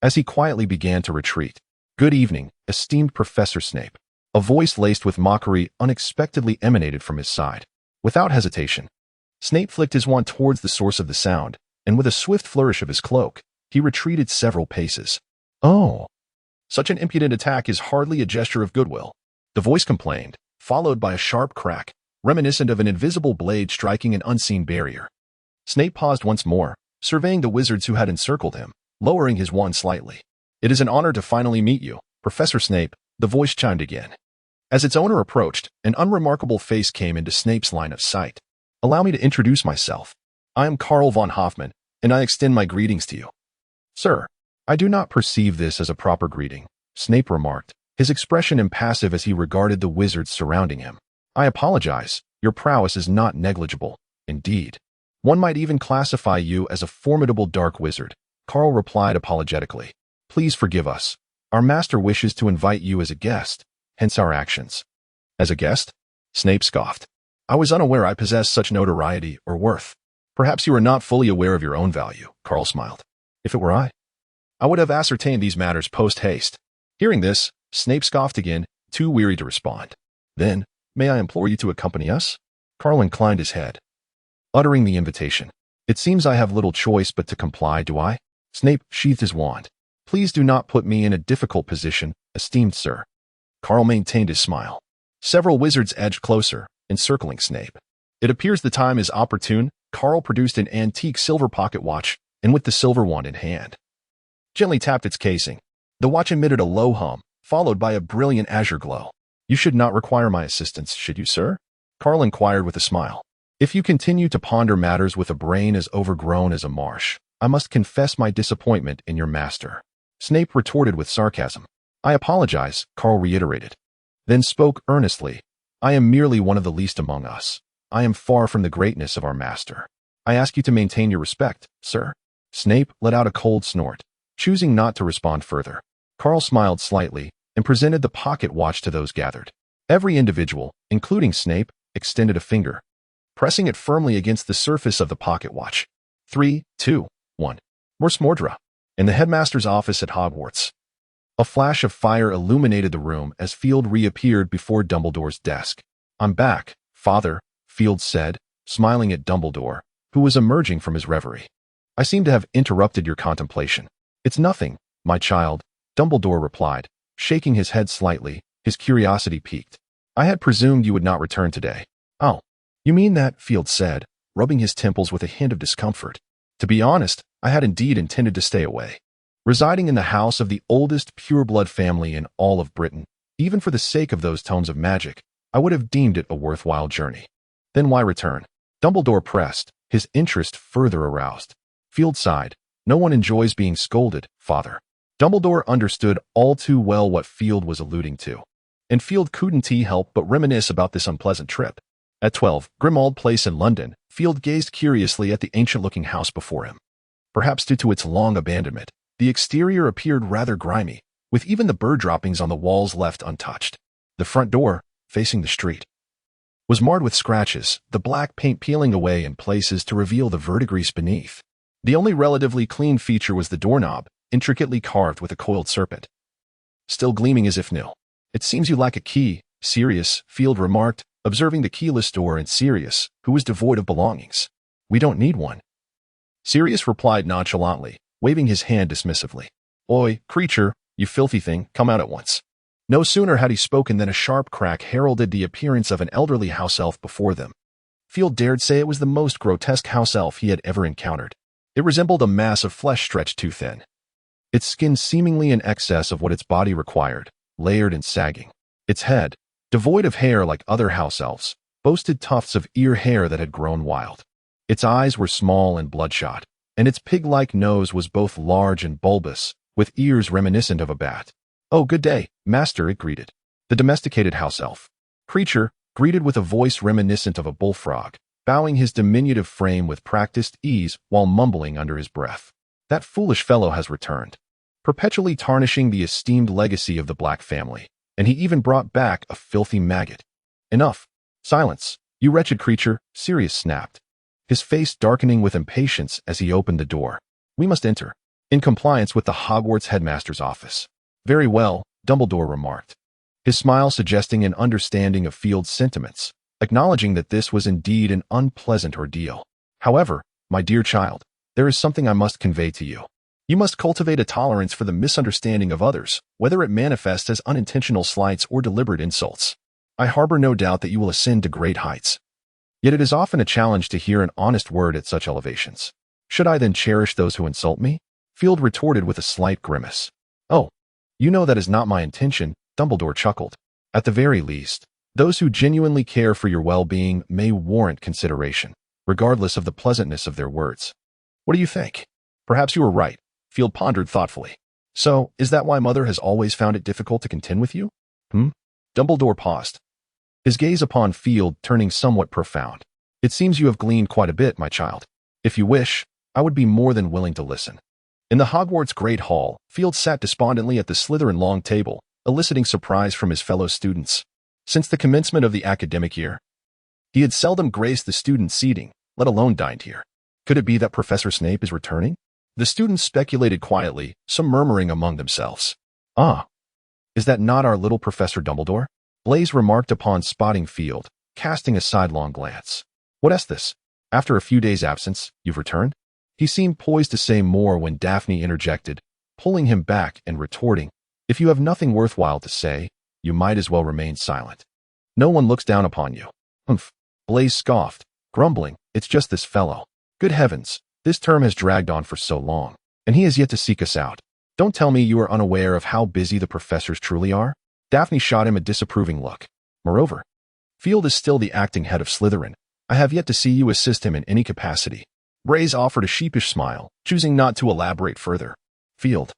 As he quietly began to retreat, Good evening, esteemed Professor Snape. A voice laced with mockery unexpectedly emanated from his side. Without hesitation, Snape flicked his wand towards the source of the sound, and with a swift flourish of his cloak, he retreated several paces. Oh, such an impudent attack is hardly a gesture of goodwill, the voice complained, followed by a sharp crack, reminiscent of an invisible blade striking an unseen barrier. Snape paused once more, surveying the wizards who had encircled him, lowering his wand slightly. It is an honor to finally meet you, Professor Snape, the voice chimed again. As its owner approached, an unremarkable face came into Snape's line of sight. Allow me to introduce myself. I am Karl von Hoffmann, and I extend my greetings to you. Sir, I do not perceive this as a proper greeting, Snape remarked, his expression impassive as he regarded the wizards surrounding him. I apologize, your prowess is not negligible, indeed. One might even classify you as a formidable dark wizard, Karl replied apologetically. Please forgive us. Our master wishes to invite you as a guest, hence our actions. As a guest? Snape scoffed. I was unaware I possessed such notoriety or worth. Perhaps you are not fully aware of your own value, Karl smiled. If it were I would have ascertained these matters post-haste. Hearing this, Snape scoffed again, too weary to respond. Then, may I implore you to accompany us? Karl inclined his head, uttering the invitation. It seems I have little choice but to comply, do I? Snape sheathed his wand. Please do not put me in a difficult position, esteemed sir. Karl maintained his smile. Several wizards edged closer, encircling Snape. It appears the time is opportune. Karl produced an antique silver pocket watch, and with the silver wand in hand, gently tapped its casing. The watch emitted a low hum, followed by a brilliant azure glow. You should not require my assistance, should you, sir? Karl inquired with a smile. If you continue to ponder matters with a brain as overgrown as a marsh, I must confess my disappointment in your master. Snape retorted with sarcasm. I apologize, Karl reiterated, then spoke earnestly. I am merely one of the least among us. I am far from the greatness of our master. I ask you to maintain your respect, sir. Snape let out a cold snort, choosing not to respond further. Karl smiled slightly and presented the pocket watch to those gathered. Every individual, including Snape, extended a finger, pressing it firmly against the surface of the pocket watch. 3, 2, 1. Mors Mordra. In the headmaster's office at Hogwarts, a flash of fire illuminated the room as Field reappeared before Dumbledore's desk. I'm back, Father, Field said, smiling at Dumbledore, who was emerging from his reverie. I seem to have interrupted your contemplation. It's nothing, my child, Dumbledore replied, shaking his head slightly, his curiosity piqued. I had presumed you would not return today. Oh, you mean that, Field said, rubbing his temples with a hint of discomfort. To be honest, I had indeed intended to stay away. Residing in the house of the oldest pure-blood family in all of Britain, even for the sake of those tomes of magic, I would have deemed it a worthwhile journey. Then why return? Dumbledore pressed, his interest further aroused. Field sighed. No one enjoys being scolded, Father. Dumbledore understood all too well what Field was alluding to, and Field couldn't help but reminisce about this unpleasant trip. At 12, Grimmauld Place in London, Field gazed curiously at the ancient-looking house before him. Perhaps due to its long abandonment, the exterior appeared rather grimy, with even the bird droppings on the walls left untouched. The front door, facing the street, was marred with scratches, the black paint peeling away in places to reveal the verdigris beneath. The only relatively clean feature was the doorknob, intricately carved with a coiled serpent, still gleaming as if new. "It seems you lack a key," Sirius, Field remarked, observing the keyless door and Sirius, who was devoid of belongings. "We don't need one." Sirius replied nonchalantly, waving his hand dismissively. "Oi, creature, you filthy thing, come out at once." No sooner had he spoken than a sharp crack heralded the appearance of an elderly house elf before them. Field dared say it was the most grotesque house elf he had ever encountered. It resembled a mass of flesh stretched too thin, its skin seemingly in excess of what its body required, layered and sagging. Its head, devoid of hair like other house elves, boasted tufts of ear hair that had grown wild. Its eyes were small and bloodshot, and its pig-like nose was both large and bulbous, with ears reminiscent of a bat. "Oh, good day, master," it greeted. The domesticated house elf creature greeted with a voice reminiscent of a bullfrog, bowing his diminutive frame with practiced ease while mumbling under his breath. "That foolish fellow has returned, perpetually tarnishing the esteemed legacy of the Black family, and he even brought back a filthy maggot." "Enough. Silence, you wretched creature," Sirius snapped, his face darkening with impatience as he opened the door. "We must enter, in compliance with the Hogwarts headmaster's office." "Very well," Dumbledore remarked, his smile suggesting an understanding of Field's sentiments, acknowledging that this was indeed an unpleasant ordeal. "However, my dear child, there is something I must convey to you. You must cultivate a tolerance for the misunderstanding of others, whether it manifests as unintentional slights or deliberate insults. I harbor no doubt that you will ascend to great heights. Yet it is often a challenge to hear an honest word at such elevations. Should I then cherish those who insult me?" Field retorted with a slight grimace. "Oh, you know that is not my intention," Dumbledore chuckled. "At the very least, those who genuinely care for your well-being may warrant consideration, regardless of the pleasantness of their words. What do you think?" "Perhaps you are right," Field pondered thoughtfully. "So, is that why Mother has always found it difficult to contend with you?" Dumbledore paused, his gaze upon Field turning somewhat profound. "It seems you have gleaned quite a bit, my child. If you wish, I would be more than willing to listen." In the Hogwarts Great Hall, Field sat despondently at the Slytherin long table, eliciting surprise from his fellow students. Since the commencement of the academic year, he had seldom graced the student seating, let alone dined here. Could it be that Professor Snape is returning? The students speculated quietly, some murmuring among themselves. "Ah, is that not our little Professor Dumbledore?" Blaise remarked upon spotting Field, casting a sidelong glance. "What is this? After a few days' absence, you've returned?" He seemed poised to say more when Daphne interjected, pulling him back and retorting, "If you have nothing worthwhile to say, you might as well remain silent. No one looks down upon you." "Humph," Blaise scoffed, grumbling, "it's just this fellow. Good heavens, this term has dragged on for so long, and he has yet to seek us out. Don't tell me you are unaware of how busy the professors truly are." Daphne shot him a disapproving look. "Moreover, Field is still the acting head of Slytherin. I have yet to see you assist him in any capacity." Blaise offered a sheepish smile, choosing not to elaborate further. Field,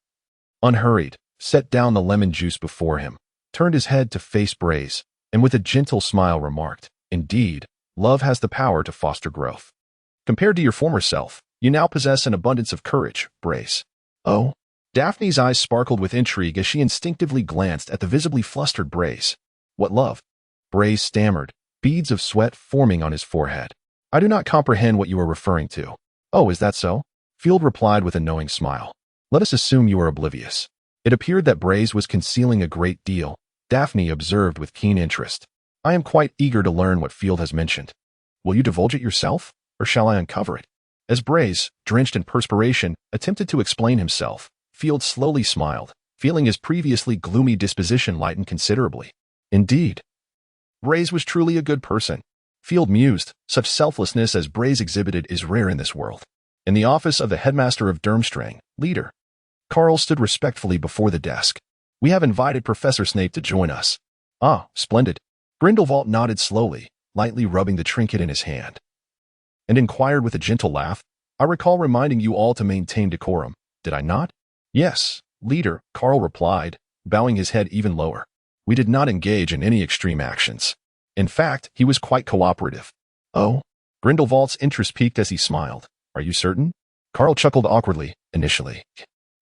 unhurried, set down the lemon juice before him, turned his head to face Blaise, and with a gentle smile remarked, "Indeed, love has the power to foster growth. Compared to your former self, you now possess an abundance of courage, Blaise." "Oh?" Daphne's eyes sparkled with intrigue as she instinctively glanced at the visibly flustered Blaise. "What love?" Blaise stammered, beads of sweat forming on his forehead. "I do not comprehend what you are referring to." "Oh, is that so?" Field replied with a knowing smile. "Let us assume you are oblivious." It appeared that Blaise was concealing a great deal, Daphne observed with keen interest. "I am quite eager to learn what Field has mentioned. Will you divulge it yourself, or shall I uncover it?" As Blaise, drenched in perspiration, attempted to explain himself, Field slowly smiled, feeling his previously gloomy disposition lighten considerably. Indeed, Blaise was truly a good person. Field mused, such selflessness as Blaise exhibited is rare in this world. In the office of the headmaster of Durmstrang, leader, Carl stood respectfully before the desk. "We have invited Professor Snape to join us." "Ah, splendid." Grindlevald nodded slowly, lightly rubbing the trinket in his hand, and inquired with a gentle laugh, "I recall reminding you all to maintain decorum, did I not?" "Yes, leader," Carl replied, bowing his head even lower. "We did not engage in any extreme actions." In fact, he was quite cooperative. Oh? Grindelwald's interest peaked as he smiled. Are you certain? Carl chuckled awkwardly, initially.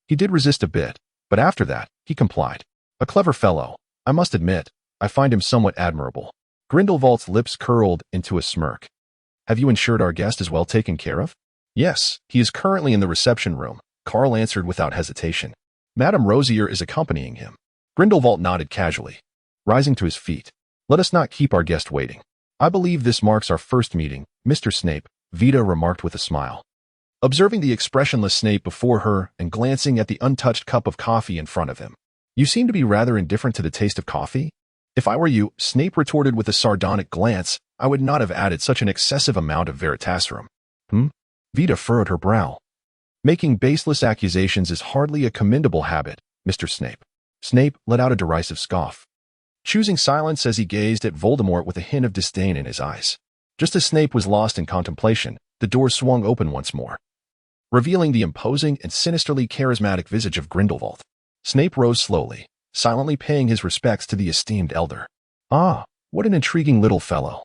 He did resist a bit, but after that, he complied. A clever fellow. I must admit, I find him somewhat admirable. Grindelwald's lips curled into a smirk. Have you ensured our guest is well taken care of? Yes, he is currently in the reception room, Carl answered without hesitation. Madame Rosier is accompanying him. Grindelwald nodded casually, rising to his feet. Let us not keep our guest waiting. I believe this marks our first meeting, Mr. Snape, Vita remarked with a smile. Observing the expressionless Snape before her and glancing at the untouched cup of coffee in front of him. You seem to be rather indifferent to the taste of coffee? If I were you, Snape retorted with a sardonic glance, I would not have added such an excessive amount of Veritaserum. Vita furrowed her brow. Making baseless accusations is hardly a commendable habit, Mr. Snape. Snape let out a derisive scoff, choosing silence as he gazed at Voldemort with a hint of disdain in his eyes. Just as Snape was lost in contemplation, the door swung open once more, revealing the imposing and sinisterly charismatic visage of Grindelwald. Snape rose slowly, silently paying his respects to the esteemed elder. Ah, what an intriguing little fellow,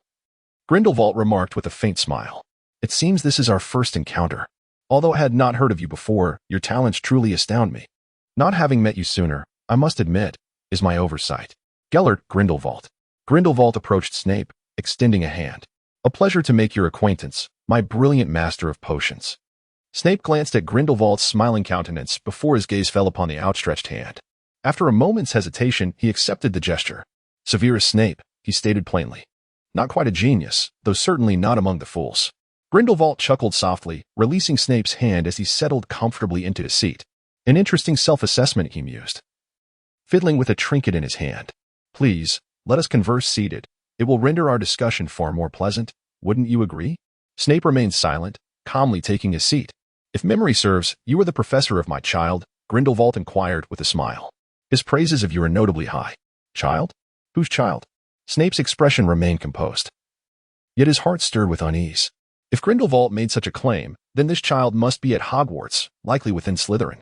Grindelwald remarked with a faint smile. It seems this is our first encounter. Although I had not heard of you before, your talents truly astound me. Not having met you sooner, I must admit, is my oversight. Gellert Grindelwald. Grindelwald approached Snape, extending a hand. A pleasure to make your acquaintance, my brilliant master of potions. Snape glanced at Grindelwald's smiling countenance before his gaze fell upon the outstretched hand. After a moment's hesitation, he accepted the gesture. Severus Snape, he stated plainly. Not quite a genius, though certainly not among the fools. Grindelwald chuckled softly, releasing Snape's hand as he settled comfortably into his seat. An interesting self-assessment, he mused, fiddling with a trinket in his hand. Please, let us converse seated. It will render our discussion far more pleasant. Wouldn't you agree? Snape remained silent, calmly taking his seat. If memory serves, you are the professor of my child, Grindelwald inquired with a smile. His praises of you are notably high. Child? Whose child? Snape's expression remained composed. Yet his heart stirred with unease. If Grindelwald made such a claim, then this child must be at Hogwarts, likely within Slytherin.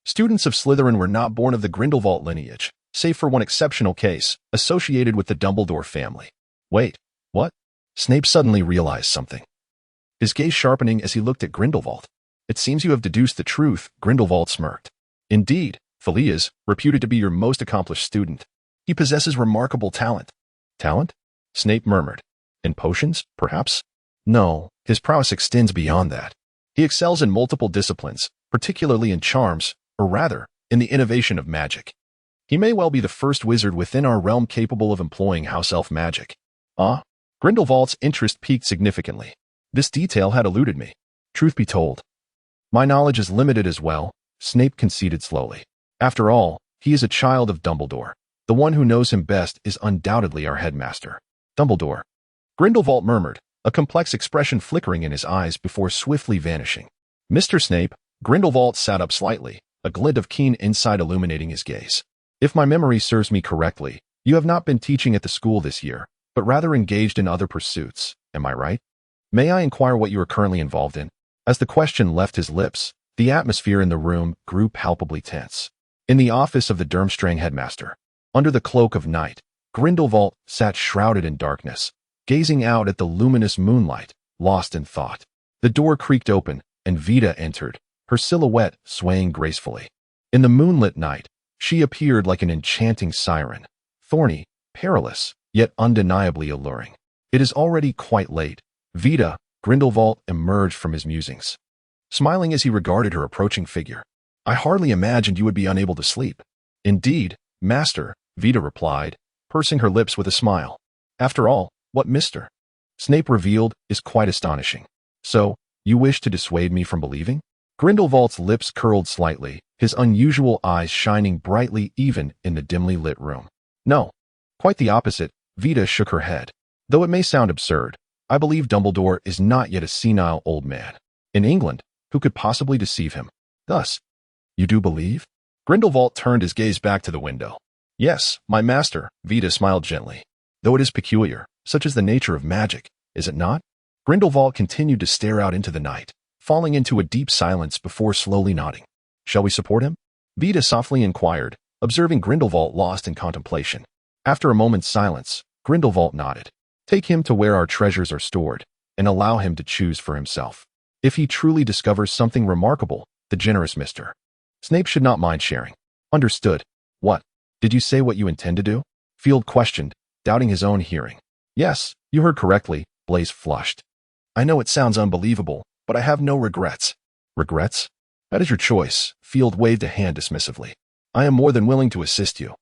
Students of Slytherin were not born of the Grindelwald lineage, save for one exceptional case, associated with the Dumbledore family. Wait, what? Snape suddenly realized something, his gaze sharpening as he looked at Grindelwald. It seems you have deduced the truth, Grindelwald smirked. Indeed, Felia's, reputed to be your most accomplished student. He possesses remarkable talent. Talent? Snape murmured. In potions, perhaps? No, his prowess extends beyond that. He excels in multiple disciplines, particularly in charms, or rather, in the innovation of magic. He may well be the first wizard within our realm capable of employing house elf magic. Ah? Grindelwald's interest peaked significantly. This detail had eluded me. Truth be told, my knowledge is limited as well, Snape conceded slowly. After all, he is a child of Dumbledore. The one who knows him best is undoubtedly our headmaster. Dumbledore. Grindelwald murmured, a complex expression flickering in his eyes before swiftly vanishing. Mr. Snape, Grindelwald sat up slightly, a glint of keen insight illuminating his gaze. If my memory serves me correctly, you have not been teaching at the school this year, but rather engaged in other pursuits, am I right? May I inquire what you are currently involved in? As the question left his lips, the atmosphere in the room grew palpably tense. In the office of the Durmstrang headmaster, under the cloak of night, Grindelwald sat shrouded in darkness, gazing out at the luminous moonlight, lost in thought. The door creaked open, and Vita entered, her silhouette swaying gracefully. In the moonlit night, she appeared like an enchanting siren, thorny, perilous, yet undeniably alluring. It is already quite late. Vita, Grindelwald emerged from his musings, smiling as he regarded her approaching figure. I hardly imagined you would be unable to sleep. Indeed, master, Vita replied, pursing her lips with a smile. After all, what Mr. Snape revealed is quite astonishing. So, you wish to dissuade me from believing? Grindelwald's lips curled slightly, his unusual eyes shining brightly even in the dimly lit room. No, quite the opposite, Vita shook her head. Though it may sound absurd, I believe Dumbledore is not yet a senile old man. In England, who could possibly deceive him? Thus, you do believe? Grindelwald turned his gaze back to the window. Yes, my master, Vita smiled gently. Though it is peculiar, such is the nature of magic, is it not? Grindelwald continued to stare out into the night, falling into a deep silence before slowly nodding. Shall we support him? Vita softly inquired, observing Grindelwald lost in contemplation. After a moment's silence, Grindelwald nodded. Take him to where our treasures are stored, and allow him to choose for himself. If he truly discovers something remarkable, the generous Mr. Snape should not mind sharing. Understood. What? Did you say what you intend to do? Field questioned, doubting his own hearing. Yes, you heard correctly, Blaise flushed. I know it sounds unbelievable, but I have no regrets. Regrets? That is your choice, Field waved a hand dismissively. I am more than willing to assist you.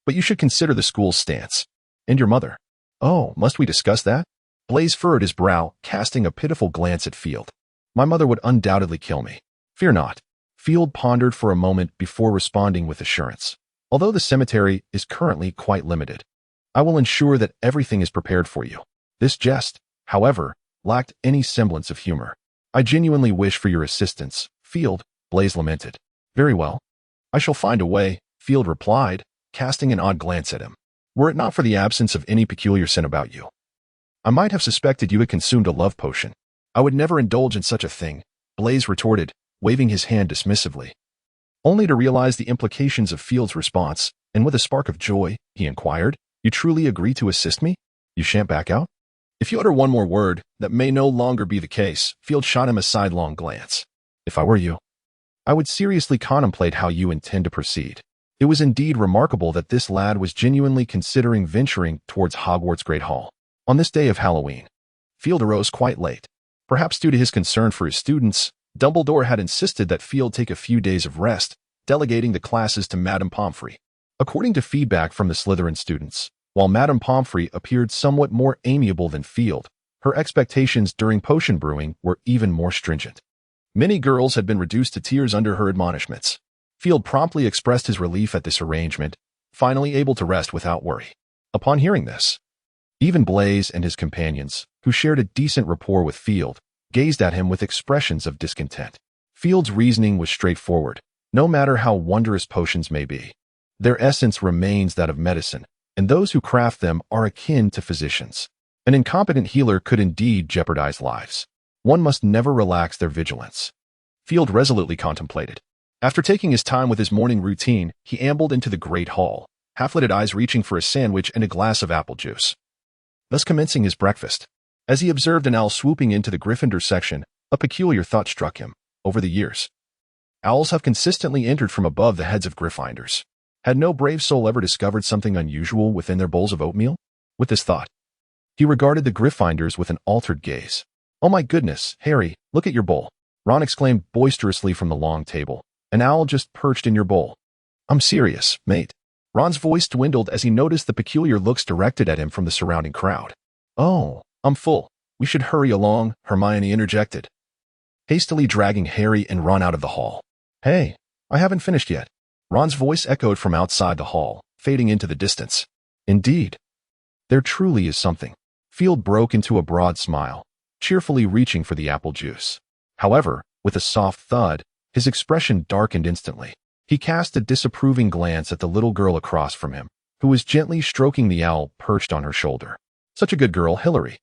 But you should consider the school's stance. And your mother. Oh, must we discuss that? Blaise furrowed his brow, casting a pitiful glance at Field. My mother would undoubtedly kill me. Fear not. Field pondered for a moment before responding with assurance. Although the cemetery is currently quite limited, I will ensure that everything is prepared for you. This jest, however, lacked any semblance of humor. I genuinely wish for your assistance, Field, Blaise lamented. Very well. I shall find a way, Field replied, casting an odd glance at him. Were it not for the absence of any peculiar sin about you, I might have suspected you had consumed a love potion. I would never indulge in such a thing, Blaise retorted, waving his hand dismissively. Only to realize the implications of Field's response, and with a spark of joy, he inquired, You truly agree to assist me? You shan't back out? If you utter one more word, that may no longer be the case, Field shot him a sidelong glance. If I were you, I would seriously contemplate how you intend to proceed. It was indeed remarkable that this lad was genuinely considering venturing towards Hogwarts Great Hall. On this day of Halloween, Field arose quite late. Perhaps due to his concern for his students, Dumbledore had insisted that Field take a few days of rest, delegating the classes to Madame Pomfrey. According to feedback from the Slytherin students, while Madame Pomfrey appeared somewhat more amiable than Field, her expectations during potion brewing were even more stringent. Many girls had been reduced to tears under her admonishments. Field promptly expressed his relief at this arrangement, finally able to rest without worry. Upon hearing this, even Blaise and his companions, who shared a decent rapport with Field, gazed at him with expressions of discontent. Field's reasoning was straightforward. No matter how wondrous potions may be, their essence remains that of medicine, and those who craft them are akin to physicians. An incompetent healer could indeed jeopardize lives. One must never relax their vigilance. Field resolutely contemplated. After taking his time with his morning routine, he ambled into the great hall, half-lidded eyes reaching for a sandwich and a glass of apple juice. Thus commencing his breakfast. As he observed an owl swooping into the Gryffindor section, a peculiar thought struck him. Over the years, owls have consistently entered from above the heads of Gryffindors. Had no brave soul ever discovered something unusual within their bowls of oatmeal? With this thought, he regarded the Gryffindors with an altered gaze. Oh my goodness, Harry, look at your bowl, Ron exclaimed boisterously from the long table. An owl just perched in your bowl. I'm serious, mate. Ron's voice dwindled as he noticed the peculiar looks directed at him from the surrounding crowd. Oh, I'm full. We should hurry along, Hermione interjected, hastily dragging Harry and Ron out of the hall. Hey, I haven't finished yet. Ron's voice echoed from outside the hall, fading into the distance. Indeed. There truly is something. Field broke into a broad smile, cheerfully reaching for the apple juice. However, with a soft thud, his expression darkened instantly. He cast a disapproving glance at the little girl across from him, who was gently stroking the owl perched on her shoulder. Such a good girl, Hilary.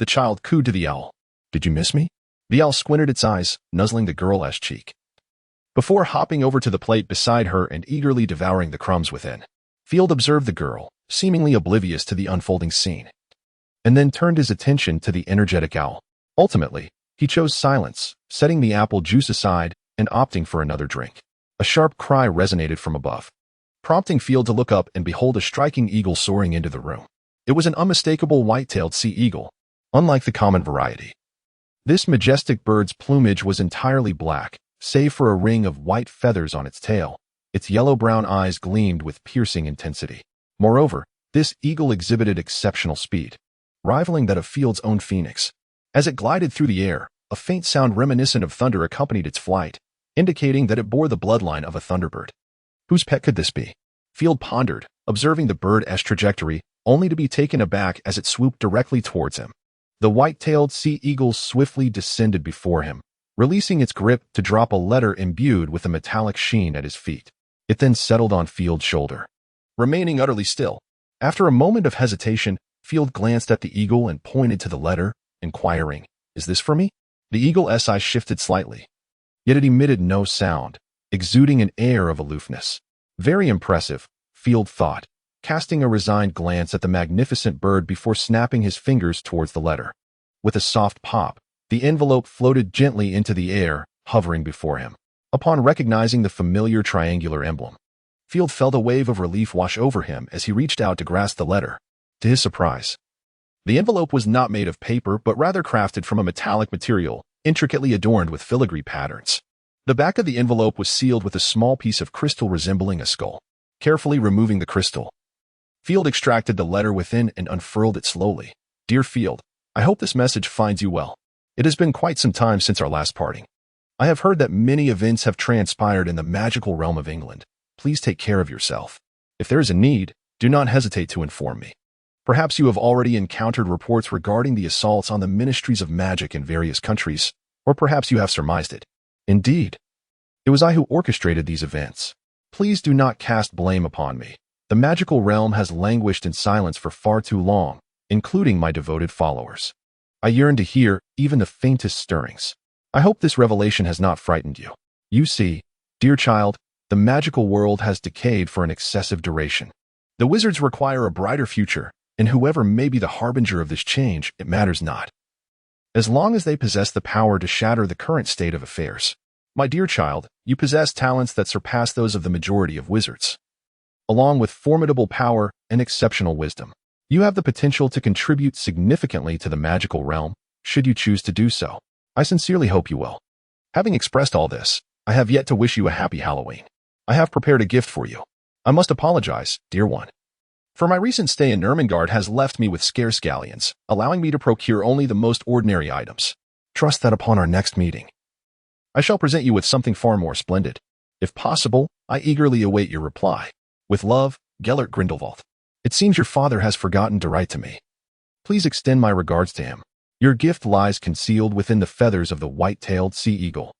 The child cooed to the owl. Did you miss me? The owl squinted its eyes, nuzzling the girl's cheek, before hopping over to the plate beside her and eagerly devouring the crumbs within. Field observed the girl, seemingly oblivious to the unfolding scene, and then turned his attention to the energetic owl. Ultimately, he chose silence, setting the apple juice aside and opting for another drink. A sharp cry resonated from above, prompting Field to look up and behold a striking eagle soaring into the room. It was an unmistakable white-tailed sea eagle, unlike the common variety. This majestic bird's plumage was entirely black, save for a ring of white feathers on its tail. Its yellow-brown eyes gleamed with piercing intensity. Moreover, this eagle exhibited exceptional speed, rivaling that of Field's own phoenix. As it glided through the air, a faint sound reminiscent of thunder accompanied its flight, indicating that it bore the bloodline of a thunderbird. Whose pet could this be? Field pondered, observing the bird's trajectory, only to be taken aback as it swooped directly towards him. The white-tailed sea eagle swiftly descended before him, releasing its grip to drop a letter imbued with a metallic sheen at his feet. It then settled on Field's shoulder, remaining utterly still. After a moment of hesitation, Field glanced at the eagle and pointed to the letter, inquiring, Is this for me? The eagle's eyes shifted slightly, yet it emitted no sound, exuding an air of aloofness. Very impressive, Field thought, casting a resigned glance at the magnificent bird before snapping his fingers towards the letter. With a soft pop, the envelope floated gently into the air, hovering before him. Upon recognizing the familiar triangular emblem, Field felt a wave of relief wash over him as he reached out to grasp the letter. To his surprise, the envelope was not made of paper but rather crafted from a metallic material, intricately adorned with filigree patterns. The back of the envelope was sealed with a small piece of crystal resembling a skull. Carefully removing the crystal, Field extracted the letter within and unfurled it slowly. Dear Field, I hope this message finds you well. It has been quite some time since our last parting. I have heard that many events have transpired in the magical realm of England. Please take care of yourself. If there is a need, do not hesitate to inform me. Perhaps you have already encountered reports regarding the assaults on the ministries of magic in various countries, or perhaps you have surmised it. Indeed, it was I who orchestrated these events. Please do not cast blame upon me. The magical realm has languished in silence for far too long, including my devoted followers. I yearn to hear even the faintest stirrings. I hope this revelation has not frightened you. You see, dear child, the magical world has decayed for an excessive duration. The wizards require a brighter future, and whoever may be the harbinger of this change, it matters not. As long as they possess the power to shatter the current state of affairs. My dear child, you possess talents that surpass those of the majority of wizards. Along with formidable power and exceptional wisdom, you have the potential to contribute significantly to the magical realm, should you choose to do so. I sincerely hope you will. Having expressed all this, I have yet to wish you a happy Halloween. I have prepared a gift for you. I must apologize, dear one. For my recent stay in Ermengarde has left me with scarce galleons, allowing me to procure only the most ordinary items. Trust that upon our next meeting, I shall present you with something far more splendid. If possible, I eagerly await your reply. With love, Gellert Grindlevald. It seems your father has forgotten to write to me. Please extend my regards to him. Your gift lies concealed within the feathers of the white-tailed sea eagle,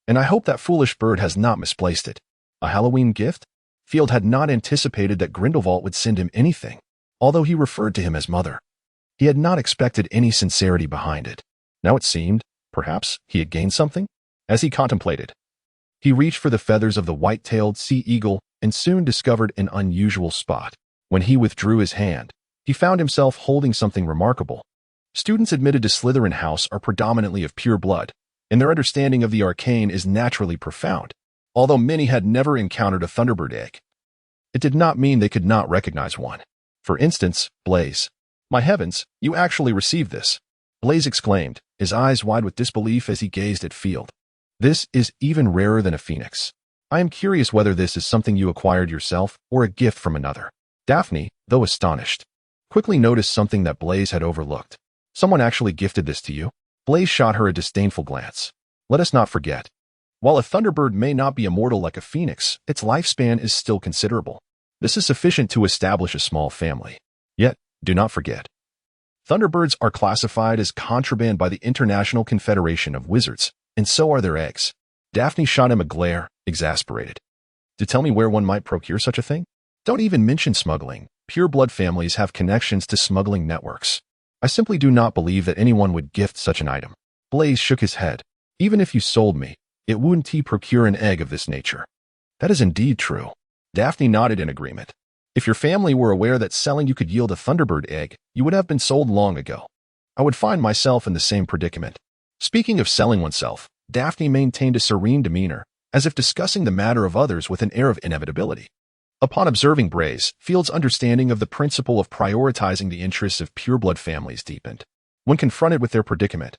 and I hope that foolish bird has not misplaced it. A Halloween gift? Field had not anticipated that Grindlevald would send him anything, although he referred to him as mother. He had not expected any sincerity behind it. Now it seemed, perhaps, he had gained something? As he contemplated, he reached for the feathers of the white-tailed sea eagle and soon discovered an unusual spot. When he withdrew his hand, he found himself holding something remarkable. Students admitted to Slytherin House are predominantly of pure blood, and their understanding of the arcane is naturally profound. Although many had never encountered a Thunderbird egg, it did not mean they could not recognize one. For instance, Blaise. My heavens, you actually received this! Blaise exclaimed, his eyes wide with disbelief as he gazed at Field. This is even rarer than a phoenix. I am curious whether this is something you acquired yourself or a gift from another. Daphne, though astonished, quickly noticed something that Blaise had overlooked. Someone actually gifted this to you? Blaise shot her a disdainful glance. Let us not forget, while a Thunderbird may not be immortal like a phoenix, its lifespan is still considerable. This is sufficient to establish a small family. Yet, do not forget, Thunderbirds are classified as contraband by the International Confederation of Wizards, and so are their eggs. Daphne shot him a glare, exasperated. To tell me where one might procure such a thing? Don't even mention smuggling. Pure-blood families have connections to smuggling networks. I simply do not believe that anyone would gift such an item. Blaise shook his head. Even if you sold me, it wouldn't procure an egg of this nature. That is indeed true. Daphne nodded in agreement. If your family were aware that selling you could yield a Thunderbird egg, you would have been sold long ago. I would find myself in the same predicament. Speaking of selling oneself, Daphne maintained a serene demeanor, as if discussing the matter of others with an air of inevitability. Upon observing Blaise, Field's understanding of the principle of prioritizing the interests of pureblood families deepened. When confronted with their predicament,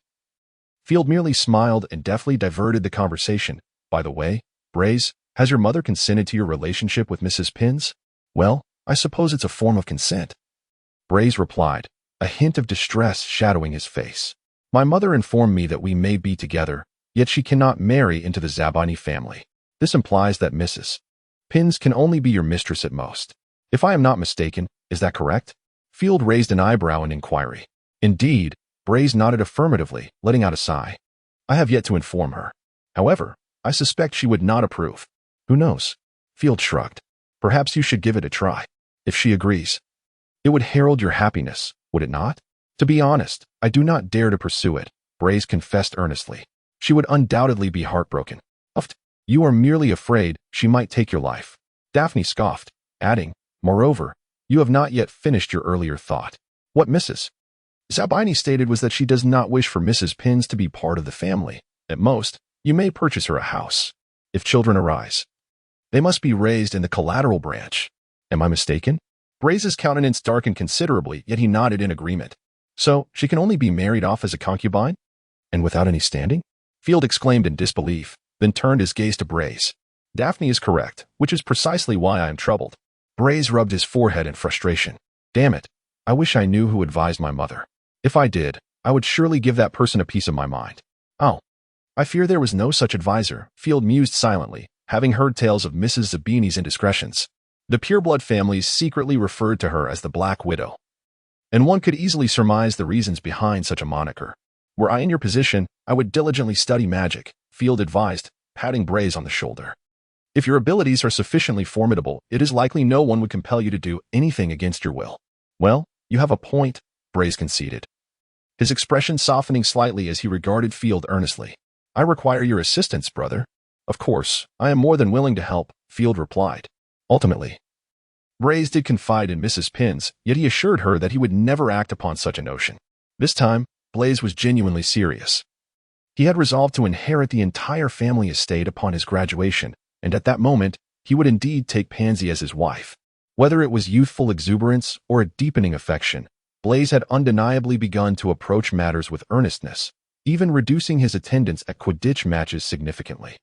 Field merely smiled and deftly diverted the conversation. By the way, Blaise, has your mother consented to your relationship with Mrs. Pins? Well, I suppose it's a form of consent. Blaise replied, a hint of distress shadowing his face. My mother informed me that we may be together, yet she cannot marry into the Zabini family. This implies that Mrs. Pins can only be your mistress at most. If I am not mistaken, is that correct? Field raised an eyebrow in inquiry. Indeed, Blaise nodded affirmatively, letting out a sigh. I have yet to inform her. However, I suspect she would not approve. Who knows? Field shrugged. Perhaps you should give it a try. If she agrees, it would herald your happiness, would it not? To be honest, I do not dare to pursue it, Blaise confessed earnestly. She would undoubtedly be heartbroken. You are merely afraid she might take your life. Daphne scoffed, adding, moreover, You have not yet finished your earlier thought. What Mrs. Zabini stated was that she does not wish for Mrs. Pins to be part of the family. At most, you may purchase her a house. If children arise, they must be raised in the collateral branch. Am I mistaken? Braze's countenance darkened considerably, yet he nodded in agreement. So, she can only be married off as a concubine? And without any standing? Field exclaimed in disbelief, then turned his gaze to Braze. Daphne is correct, which is precisely why I am troubled. Braze rubbed his forehead in frustration. Damn it, I wish I knew who advised my mother. If I did, I would surely give that person a piece of my mind. Oh, I fear there was no such advisor, Field mused silently, having heard tales of Mrs. Zabini's indiscretions. The pureblood families secretly referred to her as the Black Widow. And one could easily surmise the reasons behind such a moniker. Were I in your position, I would diligently study magic, Field advised, patting Braze on the shoulder. If your abilities are sufficiently formidable, it is likely no one would compel you to do anything against your will. Well, you have a point, Braze conceded, his expression softening slightly as he regarded Field earnestly. I require your assistance, brother. Of course, I am more than willing to help, Field replied. Ultimately, Braze did confide in Mrs. Pins, yet he assured her that he would never act upon such a notion. This time, Blaze was genuinely serious. He had resolved to inherit the entire family estate upon his graduation, and at that moment, he would indeed take Pansy as his wife. Whether it was youthful exuberance or a deepening affection, Blaze had undeniably begun to approach matters with earnestness, even reducing his attendance at Quidditch matches significantly.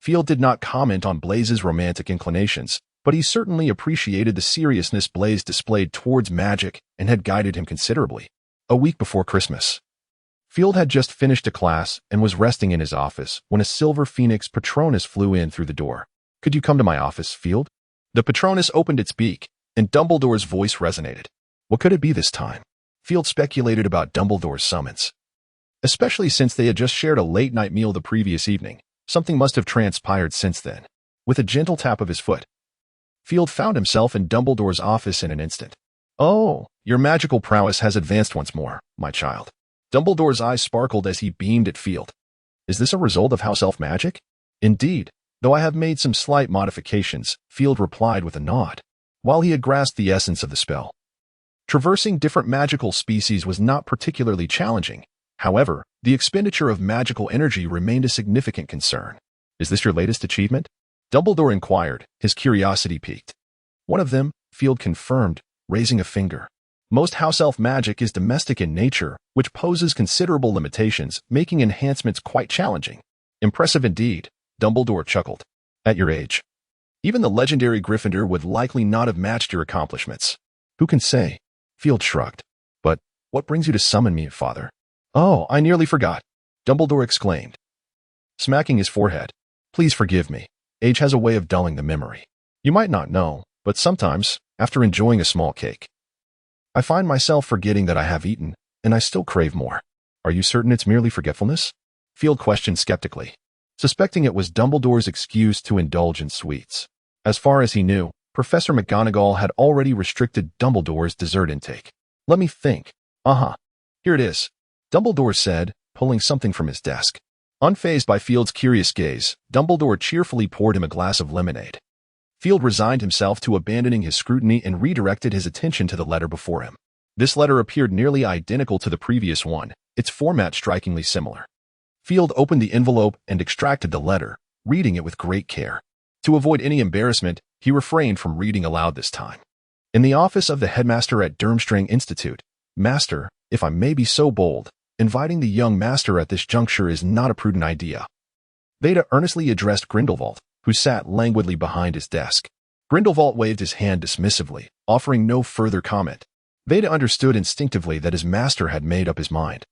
Field did not comment on Blaze's romantic inclinations, but he certainly appreciated the seriousness Blaze displayed towards magic and had guided him considerably. A week before Christmas, Field had just finished a class and was resting in his office when a silver phoenix Patronus flew in through the door. Could you come to my office, Field? The Patronus opened its beak, and Dumbledore's voice resonated. What could it be this time? Field speculated about Dumbledore's summons. Especially since they had just shared a late-night meal the previous evening, something must have transpired since then. With a gentle tap of his foot, Field found himself in Dumbledore's office in an instant. Oh, your magical prowess has advanced once more, my child. Dumbledore's eyes sparkled as he beamed at Field. Is this a result of house elf magic? Indeed, though I have made some slight modifications, Field replied with a nod. While he had grasped the essence of the spell, traversing different magical species was not particularly challenging. However, the expenditure of magical energy remained a significant concern. Is this your latest achievement? Dumbledore inquired, his curiosity piqued. One of them, Field confirmed, raising a finger. Most house elf magic is domestic in nature, which poses considerable limitations, making enhancements quite challenging. Impressive indeed, Dumbledore chuckled. At your age, even the legendary Gryffindor would likely not have matched your accomplishments. Who can say? Field shrugged. But what brings you to summon me, Father? Oh, I nearly forgot, Dumbledore exclaimed, smacking his forehead. Please forgive me. Age has a way of dulling the memory. You might not know, but sometimes, after enjoying a small cake, I find myself forgetting that I have eaten, and I still crave more. Are you certain it's merely forgetfulness? Field questioned skeptically, suspecting it was Dumbledore's excuse to indulge in sweets. As far as he knew, Professor McGonagall had already restricted Dumbledore's dessert intake. Let me think. Here it is, Dumbledore said, pulling something from his desk. Unfazed by Field's curious gaze, Dumbledore cheerfully poured him a glass of lemonade. Field resigned himself to abandoning his scrutiny and redirected his attention to the letter before him. This letter appeared nearly identical to the previous one, its format strikingly similar. Field opened the envelope and extracted the letter, reading it with great care. To avoid any embarrassment, he refrained from reading aloud this time. In the office of the headmaster at Durmstrang Institute, Master, if I may be so bold, inviting the young master at this juncture is not a prudent idea. Veda earnestly addressed Grindlevald, who sat languidly behind his desk. Grindlevald waved his hand dismissively, offering no further comment. Veda understood instinctively that his master had made up his mind.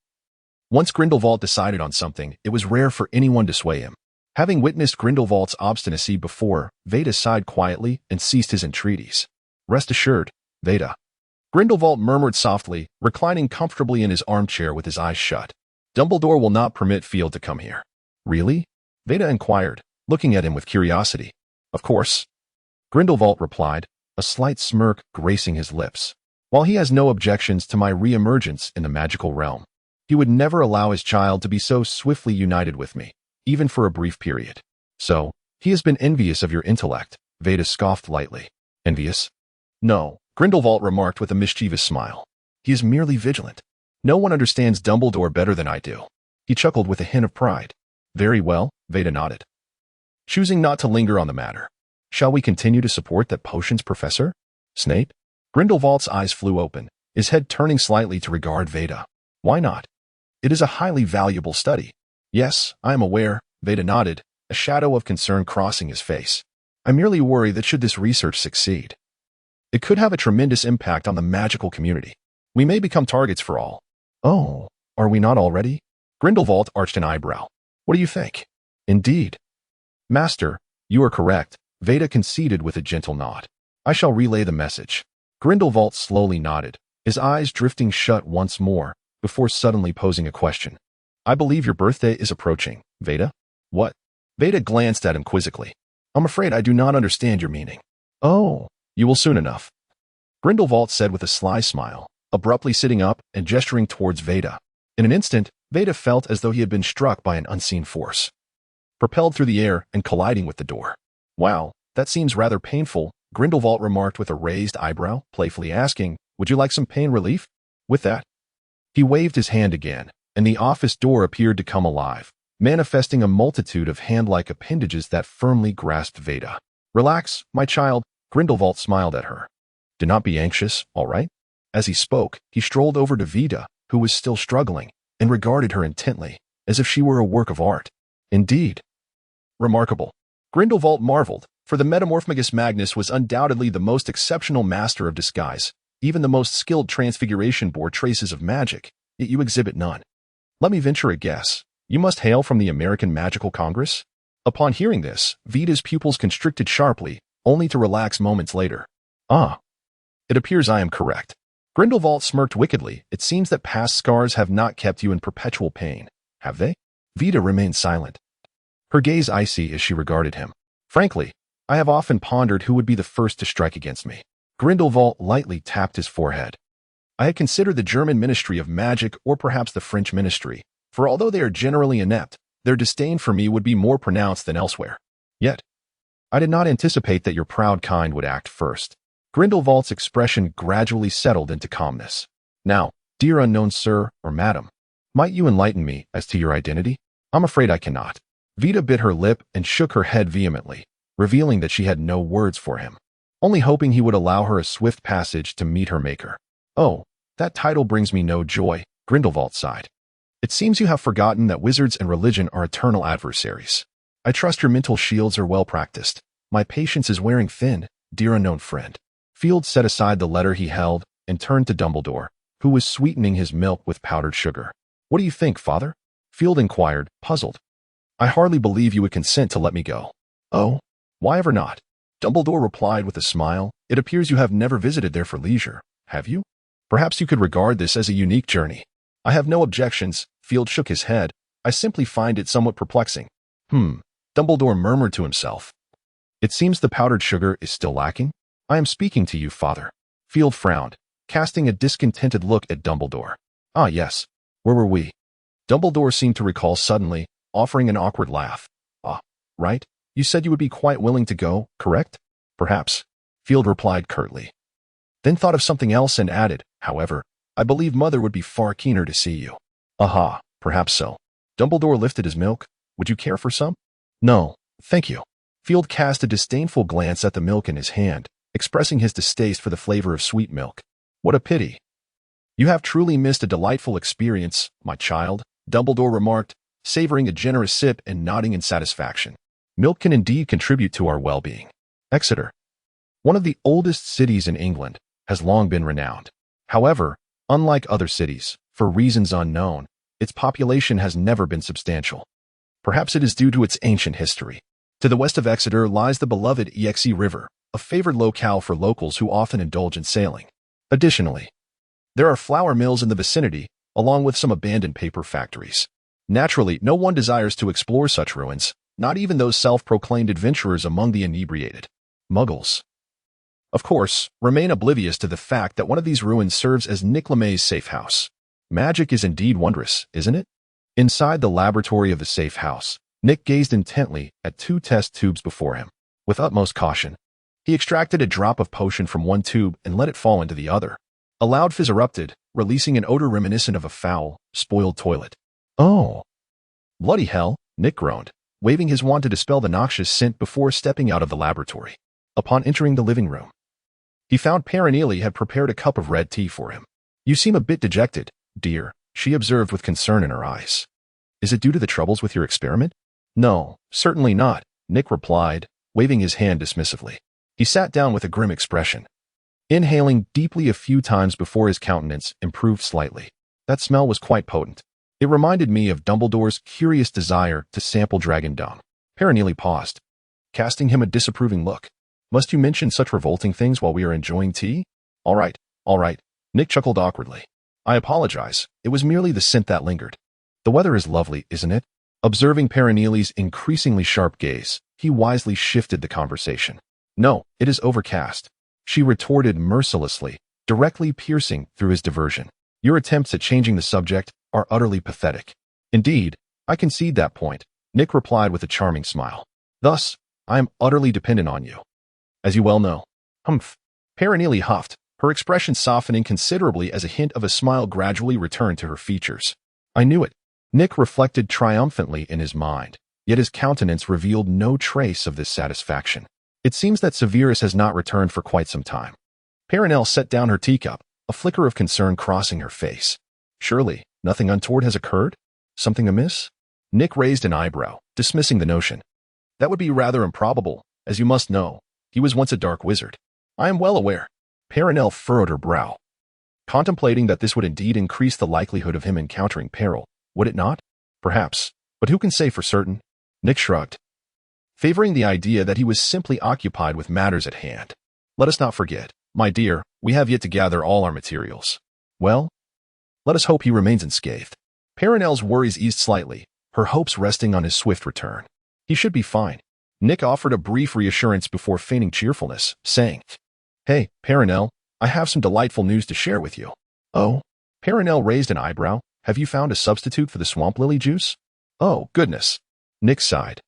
Once Grindelwald decided on something, it was rare for anyone to sway him. Having witnessed Grindelwald's obstinacy before, Veda sighed quietly and ceased his entreaties. Rest assured, Veda. Grindelwald murmured softly, reclining comfortably in his armchair with his eyes shut. Dumbledore will not permit Field to come here. Really? Veda inquired, looking at him with curiosity. Of course. Grindelwald replied, a slight smirk gracing his lips. While he has no objections to my re-emergence in the magical realm, he would never allow his child to be so swiftly united with me, even for a brief period. So, he has been envious of your intellect, Veda scoffed lightly. Envious? No, Grindlevald remarked with a mischievous smile. He is merely vigilant. No one understands Dumbledore better than I do. He chuckled with a hint of pride. Very well, Veda nodded, choosing not to linger on the matter. Shall we continue to support that potions professor? Snape? Grindelwald's eyes flew open, his head turning slightly to regard Veda. Why not? It is a highly valuable study. Yes, I am aware, Veda nodded, a shadow of concern crossing his face. I merely worry that should this research succeed, it could have a tremendous impact on the magical community. We may become targets for all. Oh, are we not already? Grindelwald arched an eyebrow. What do you think? Indeed. Master, you are correct, Veda conceded with a gentle nod. I shall relay the message. Grindelwald slowly nodded, his eyes drifting shut once more, before suddenly posing a question. I believe your birthday is approaching, Veda? What? Veda glanced at him quizzically. I'm afraid I do not understand your meaning. Oh, you will soon enough, Grindelwald said with a sly smile, abruptly sitting up and gesturing towards Veda. In an instant, Veda felt as though he had been struck by an unseen force, propelled through the air and colliding with the door. Wow, that seems rather painful, Grindelwald remarked with a raised eyebrow, playfully asking, would you like some pain relief? With that, he waved his hand again, and the office door appeared to come alive, manifesting a multitude of hand-like appendages that firmly grasped Veda. Relax, my child, Grindelwald smiled at her. Do not be anxious, all right? As he spoke, he strolled over to Veda, who was still struggling, and regarded her intently, as if she were a work of art. Indeed. Remarkable. Grindelwald marveled, for the Metamorphomagus Magnus was undoubtedly the most exceptional master of disguise. Even the most skilled transfiguration bore traces of magic, yet you exhibit none. Let me venture a guess. You must hail from the American Magical Congress? Upon hearing this, Veda's pupils constricted sharply, only to relax moments later. Ah. It appears I am correct. Grindelwald smirked wickedly. It seems that past scars have not kept you in perpetual pain, have they? Veda remained silent, her gaze icy as she regarded him. Frankly, I have often pondered who would be the first to strike against me. Grindelwald lightly tapped his forehead. I had considered the German Ministry of Magic or perhaps the French Ministry, for although they are generally inept, their disdain for me would be more pronounced than elsewhere. Yet, I did not anticipate that your proud kind would act first. Grindelwald's expression gradually settled into calmness. Now, dear unknown sir or madam, might you enlighten me as to your identity? I'm afraid I cannot. Veda bit her lip and shook her head vehemently, revealing that she had no words for him, only hoping he would allow her a swift passage to meet her maker. Oh, that title brings me no joy, Grindelwald sighed. It seems you have forgotten that wizards and religion are eternal adversaries. I trust your mental shields are well practiced. My patience is wearing thin, dear unknown friend. Field set aside the letter he held and turned to Dumbledore, who was sweetening his milk with powdered sugar. What do you think, father? Field inquired, puzzled. I hardly believe you would consent to let me go. Oh, why ever not? Dumbledore replied with a smile. It appears you have never visited there for leisure, have you? Perhaps you could regard this as a unique journey. I have no objections, Field shook his head. I simply find it somewhat perplexing. Dumbledore murmured to himself. It seems the powdered sugar is still lacking? I am speaking to you, father. Field frowned, casting a discontented look at Dumbledore. Ah, yes. Where were we? Dumbledore seemed to recall suddenly, offering an awkward laugh. Ah, right. You said you would be quite willing to go, correct? Perhaps, Field replied curtly. Then thought of something else and added, however, I believe Mother would be far keener to see you. Aha, perhaps so. Dumbledore lifted his milk. Would you care for some? No, thank you. Field cast a disdainful glance at the milk in his hand, expressing his distaste for the flavor of sweet milk. What a pity. You have truly missed a delightful experience, my child, Dumbledore remarked, savoring a generous sip and nodding in satisfaction. Milk can indeed contribute to our well-being. Exeter, one of the oldest cities in England, has long been renowned. However, unlike other cities, for reasons unknown, its population has never been substantial. Perhaps it is due to its ancient history. To the west of Exeter lies the beloved Exe River, a favored locale for locals who often indulge in sailing. Additionally, there are flour mills in the vicinity, along with some abandoned paper factories. Naturally, no one desires to explore such ruins, not even those self-proclaimed adventurers among the inebriated. Muggles, of course, remain oblivious to the fact that one of these ruins serves as Nick LeMay's safe house. Magic is indeed wondrous, isn't it? Inside the laboratory of the safe house, Nick gazed intently at two test tubes before him. With utmost caution, He extracted a drop of potion from one tube and let it fall into the other. A loud fizz erupted, releasing an odor reminiscent of a foul, spoiled toilet. Oh! Bloody hell, Nick groaned, waving his wand to dispel the noxious scent before stepping out of the laboratory. Upon entering the living room, he found Perennially had prepared a cup of red tea for him. You seem a bit dejected, dear, she observed with concern in her eyes. Is it due to the troubles with your experiment? No, certainly not, Nick replied, waving his hand dismissively. He sat down with a grim expression, inhaling deeply a few times before his countenance improved slightly. That smell was quite potent. It reminded me of Dumbledore's curious desire to sample dragon dung. Perennially paused, casting him a disapproving look. Must you mention such revolting things while we are enjoying tea? All right, Nick chuckled awkwardly. I apologize, it was merely the scent that lingered. The weather is lovely, isn't it? Observing Perennially's increasingly sharp gaze, he wisely shifted the conversation. No, it is overcast, she retorted mercilessly, directly piercing through his diversion. Your attempts at changing the subject are utterly pathetic. Indeed, I concede that point, Nick replied with a charming smile. Thus, I am utterly dependent on you. As you well know. Humph. Perennially huffed, her expression softening considerably as a hint of a smile gradually returned to her features. I knew it. Nick reflected triumphantly in his mind, yet his countenance revealed no trace of this satisfaction. It seems that Severus has not returned for quite some time. Perenelle set down her teacup, a flicker of concern crossing her face. Surely, nothing untoward has occurred? Something amiss? Nick raised an eyebrow, dismissing the notion. That would be rather improbable, as you must know. He was once a dark wizard. I am well aware. Perenelle furrowed her brow, contemplating that this would indeed increase the likelihood of him encountering peril, would it not? Perhaps, but who can say for certain? Nick shrugged, favoring the idea that he was simply occupied with matters at hand. Let us not forget, my dear, we have yet to gather all our materials. Well, let us hope he remains unscathed. Perenelle's worries eased slightly, her hopes resting on his swift return. He should be fine. Nick offered a brief reassurance before feigning cheerfulness, saying, Hey, Perenelle, I have some delightful news to share with you. Oh? Perenelle raised an eyebrow. Have you found a substitute for the swamp lily juice? Oh, goodness. Nick sighed,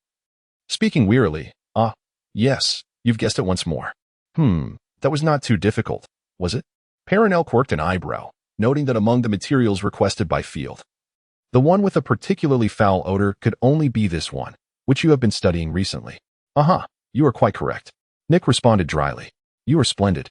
speaking wearily. Yes, you've guessed it once more. That was not too difficult, was it? Perenelle quirked an eyebrow, noting that among the materials requested by Field, the one with a particularly foul odor could only be this one, which you have been studying recently. You are quite correct. Nick responded dryly. You are splendid.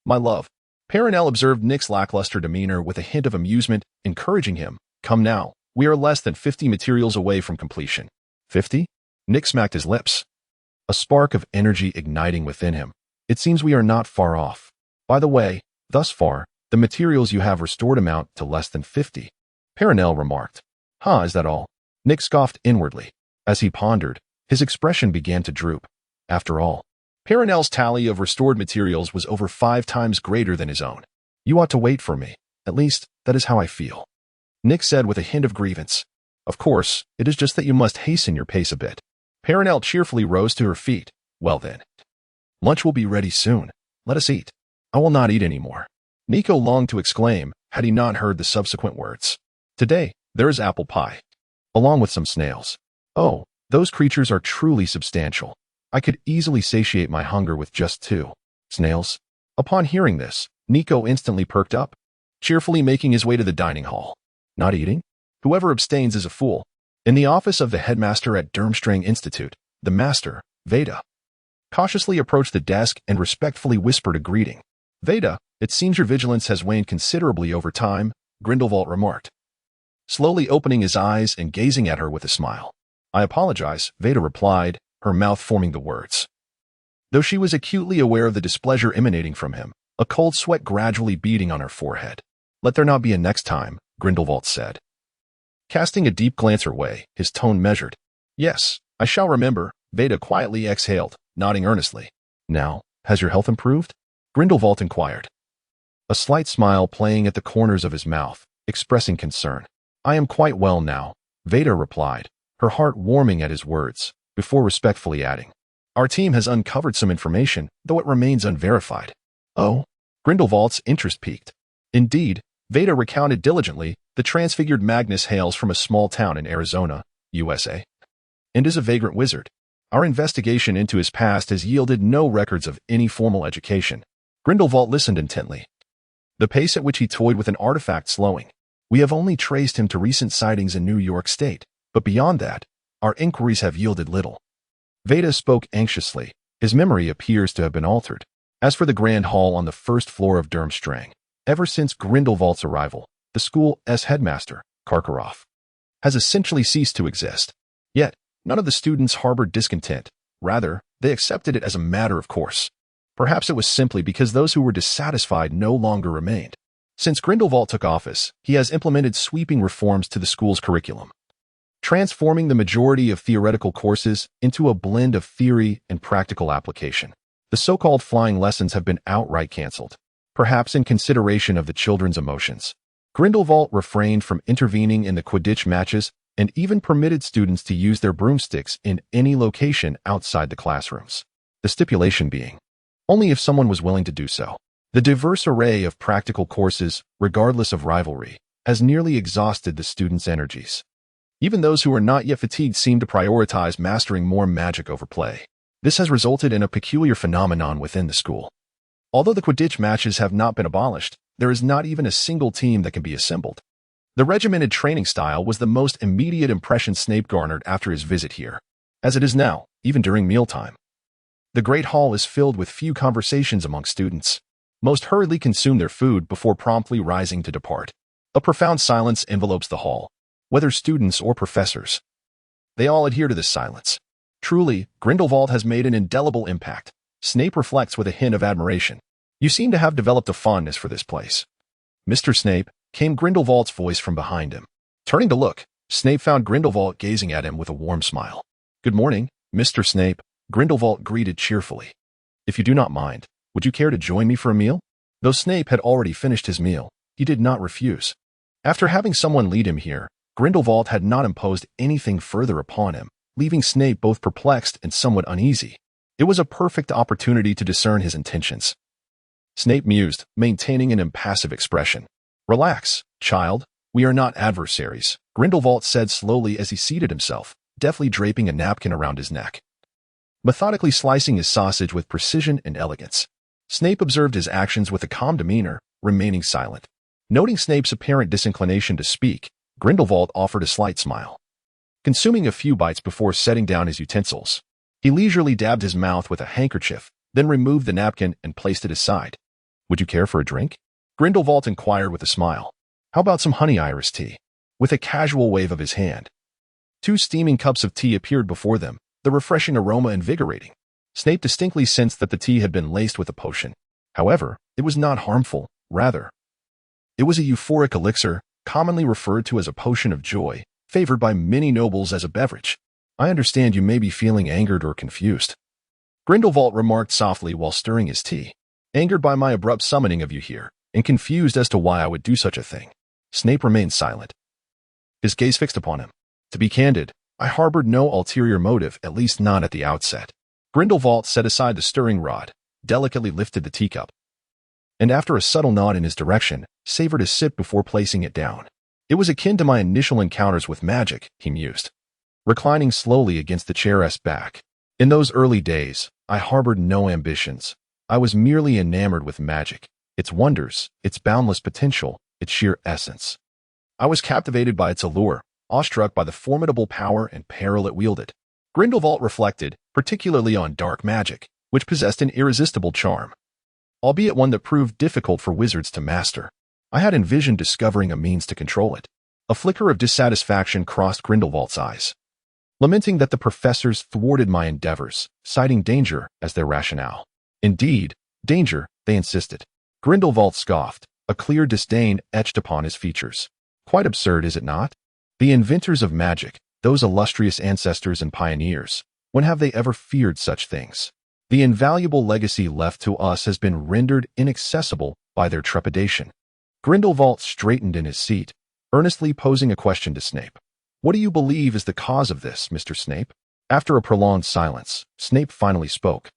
My love. Perenelle observed Nick's lackluster demeanor with a hint of amusement, encouraging him. Come now, we are less than 50 materials away from completion. 50? Nick smacked his lips, a spark of energy igniting within him. It seems we are not far off. By the way, thus far, the materials you have restored amount to less than 50. Perenelle remarked. Is that all? Nick scoffed inwardly. As he pondered, his expression began to droop. After all, Perenelle's tally of restored materials was over 5 times greater than his own. You ought to wait for me. At least, that is how I feel. Nick said with a hint of grievance. Of course, it is just that you must hasten your pace a bit. Perenelle cheerfully rose to her feet. Well then. Lunch will be ready soon. Let us eat. I will not eat any more. Nico longed to exclaim, had he not heard the subsequent words. Today, there is apple pie, along with some snails. Oh, those creatures are truly substantial. I could easily satiate my hunger with just 2 snails. Upon hearing this, Nico instantly perked up, cheerfully making his way to the dining hall. Not eating? Whoever abstains is a fool. In the office of the headmaster at Durmstrang Institute, the master, Veda, cautiously approached the desk and respectfully whispered a greeting. Veda, it seems your vigilance has waned considerably over time, Grindlevald remarked, slowly opening his eyes and gazing at her with a smile. I apologize, Veda replied, her mouth forming the words. Though she was acutely aware of the displeasure emanating from him, a cold sweat gradually beading on her forehead. Let there not be a next time, Grindlevald said, casting a deep glance her way, his tone measured. Yes, I shall remember, Veda quietly exhaled, nodding earnestly. Now, has your health improved? Grindlevald inquired, a slight smile playing at the corners of his mouth, expressing concern. I am quite well now, Veda replied, her heart warming at his words, before respectfully adding. Our team has uncovered some information, though it remains unverified. Oh? Grindelwald's interest piqued. Indeed, Veda recounted diligently, the transfigured Magnus hails from a small town in Arizona, USA, and is a vagrant wizard. Our investigation into his past has yielded no records of any formal education. Grindlevald listened intently, the pace at which he toyed with an artifact slowing. We have only traced him to recent sightings in New York State, but beyond that, our inquiries have yielded little. Veda spoke anxiously. His memory appears to have been altered. As for the grand hall on the first floor of Durmstrang, ever since Grindelwald's arrival, the school's headmaster, Karkaroff, has essentially ceased to exist. Yet, none of the students harbored discontent. Rather, they accepted it as a matter of course. Perhaps it was simply because those who were dissatisfied no longer remained. Since Grindelwald took office, he has implemented sweeping reforms to the school's curriculum, transforming the majority of theoretical courses into a blend of theory and practical application. The so-called flying lessons have been outright cancelled, perhaps in consideration of the children's emotions. Grindelwald refrained from intervening in the Quidditch matches and even permitted students to use their broomsticks in any location outside the classrooms. The stipulation being, only if someone was willing to do so. The diverse array of practical courses, regardless of rivalry, has nearly exhausted the students' energies. Even those who are not yet fatigued seem to prioritize mastering more magic over play. This has resulted in a peculiar phenomenon within the school. Although the Quidditch matches have not been abolished, there is not even a single team that can be assembled. The regimented training style was the most immediate impression Snape garnered after his visit here, as it is now, even during mealtime. The Great Hall is filled with few conversations among students. Most hurriedly consume their food before promptly rising to depart. A profound silence envelopes the hall, whether students or professors. They all adhere to this silence. Truly, Grindelwald has made an indelible impact. Snape reflects with a hint of admiration. You seem to have developed a fondness for this place. Mr. Snape, came Grindelwald's voice from behind him. Turning to look, Snape found Grindelwald gazing at him with a warm smile. Good morning, Mr. Snape, Grindelwald greeted cheerfully. If you do not mind, would you care to join me for a meal? Though Snape had already finished his meal, he did not refuse. After having someone lead him here, Grindelwald had not imposed anything further upon him, leaving Snape both perplexed and somewhat uneasy. It was a perfect opportunity to discern his intentions. Snape mused, maintaining an impassive expression. Relax, child. We are not adversaries, Grindelwald said slowly as he seated himself, deftly draping a napkin around his neck. Methodically slicing his sausage with precision and elegance, Snape observed his actions with a calm demeanor, remaining silent. Noting Snape's apparent disinclination to speak, Grindelwald offered a slight smile. Consuming a few bites before setting down his utensils, he leisurely dabbed his mouth with a handkerchief, then removed the napkin and placed it aside. Would you care for a drink? Grindelwald inquired with a smile. How about some honey iris tea? With a casual wave of his hand, 2 steaming cups of tea appeared before them, the refreshing aroma invigorating. Snape distinctly sensed that the tea had been laced with a potion. However, it was not harmful, rather. It was a euphoric elixir, commonly referred to as a potion of joy, favored by many nobles as a beverage. I understand you may be feeling angered or confused, Grindelwald remarked softly while stirring his tea. Angered by my abrupt summoning of you here, and confused as to why I would do such a thing. Snape remained silent, his gaze fixed upon him. To be candid, I harbored no ulterior motive, at least not at the outset. Grindelwald set aside the stirring rod, delicately lifted the teacup, and after a subtle nod in his direction, savored a sip before placing it down. It was akin to my initial encounters with magic, he mused, reclining slowly against the chair's back. In those early days, I harbored no ambitions. I was merely enamored with magic, its wonders, its boundless potential, its sheer essence. I was captivated by its allure, awestruck by the formidable power and peril it wielded. Grindelwald reflected, particularly on dark magic, which possessed an irresistible charm, albeit one that proved difficult for wizards to master. I had envisioned discovering a means to control it. A flicker of dissatisfaction crossed Grindelwald's eyes, lamenting that the professors thwarted my endeavors, citing danger as their rationale. Indeed, danger, they insisted. Grindelwald scoffed, a clear disdain etched upon his features. Quite absurd, is it not? The inventors of magic, those illustrious ancestors and pioneers, when have they ever feared such things? The invaluable legacy left to us has been rendered inaccessible by their trepidation. Grindelwald straightened in his seat, earnestly posing a question to Snape. What do you believe is the cause of this, Mr. Snape? After a prolonged silence, Snape finally spoke,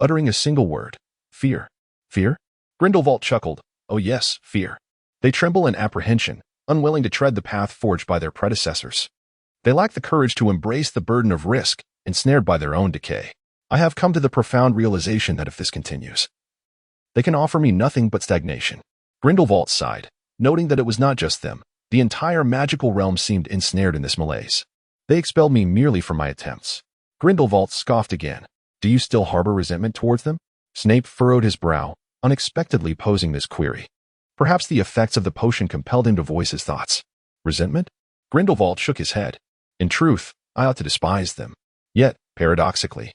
uttering a single word. Fear. Fear? Grindelwald chuckled. Oh yes, fear. They tremble in apprehension, unwilling to tread the path forged by their predecessors. They lack the courage to embrace the burden of risk, ensnared by their own decay. I have come to the profound realization that if this continues, they can offer me nothing but stagnation. Grindelwald sighed, noting that it was not just them. The entire magical realm seemed ensnared in this malaise. They expelled me merely for my attempts. Grindelwald scoffed again. Do you still harbor resentment towards them? Snape furrowed his brow, unexpectedly posing this query. Perhaps the effects of the potion compelled him to voice his thoughts. Resentment? Grindelwald shook his head. In truth, I ought to despise them. Yet, paradoxically,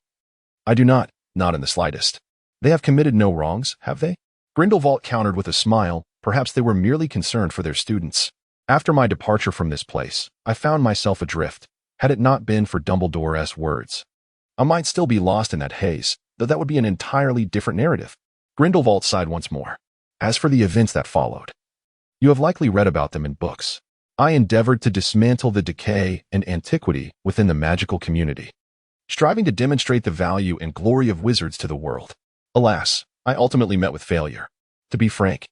I do not in the slightest. They have committed no wrongs, have they? Grindelwald countered with a smile. Perhaps they were merely concerned for their students. After my departure from this place, I found myself adrift. Had it not been for Dumbledore's words, I might still be lost in that haze, though that would be an entirely different narrative. Grindelwald sighed once more. As for the events that followed, you have likely read about them in books. I endeavored to dismantle the decay and antiquity within the magical community, striving to demonstrate the value and glory of wizards to the world. Alas, I ultimately met with failure. To be frank,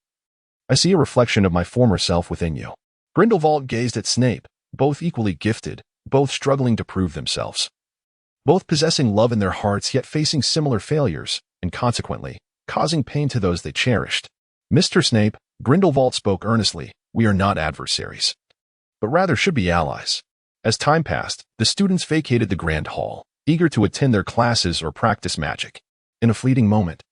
I see a reflection of my former self within you. Grindelwald gazed at Snape, both equally gifted, both struggling to prove themselves, both possessing love in their hearts yet facing similar failures, and consequently, causing pain to those they cherished. Mr. Snape, Grindelwald spoke earnestly, we are not adversaries, but rather should be allies. As time passed, the students vacated the Grand Hall, eager to attend their classes or practice magic. In a fleeting moment,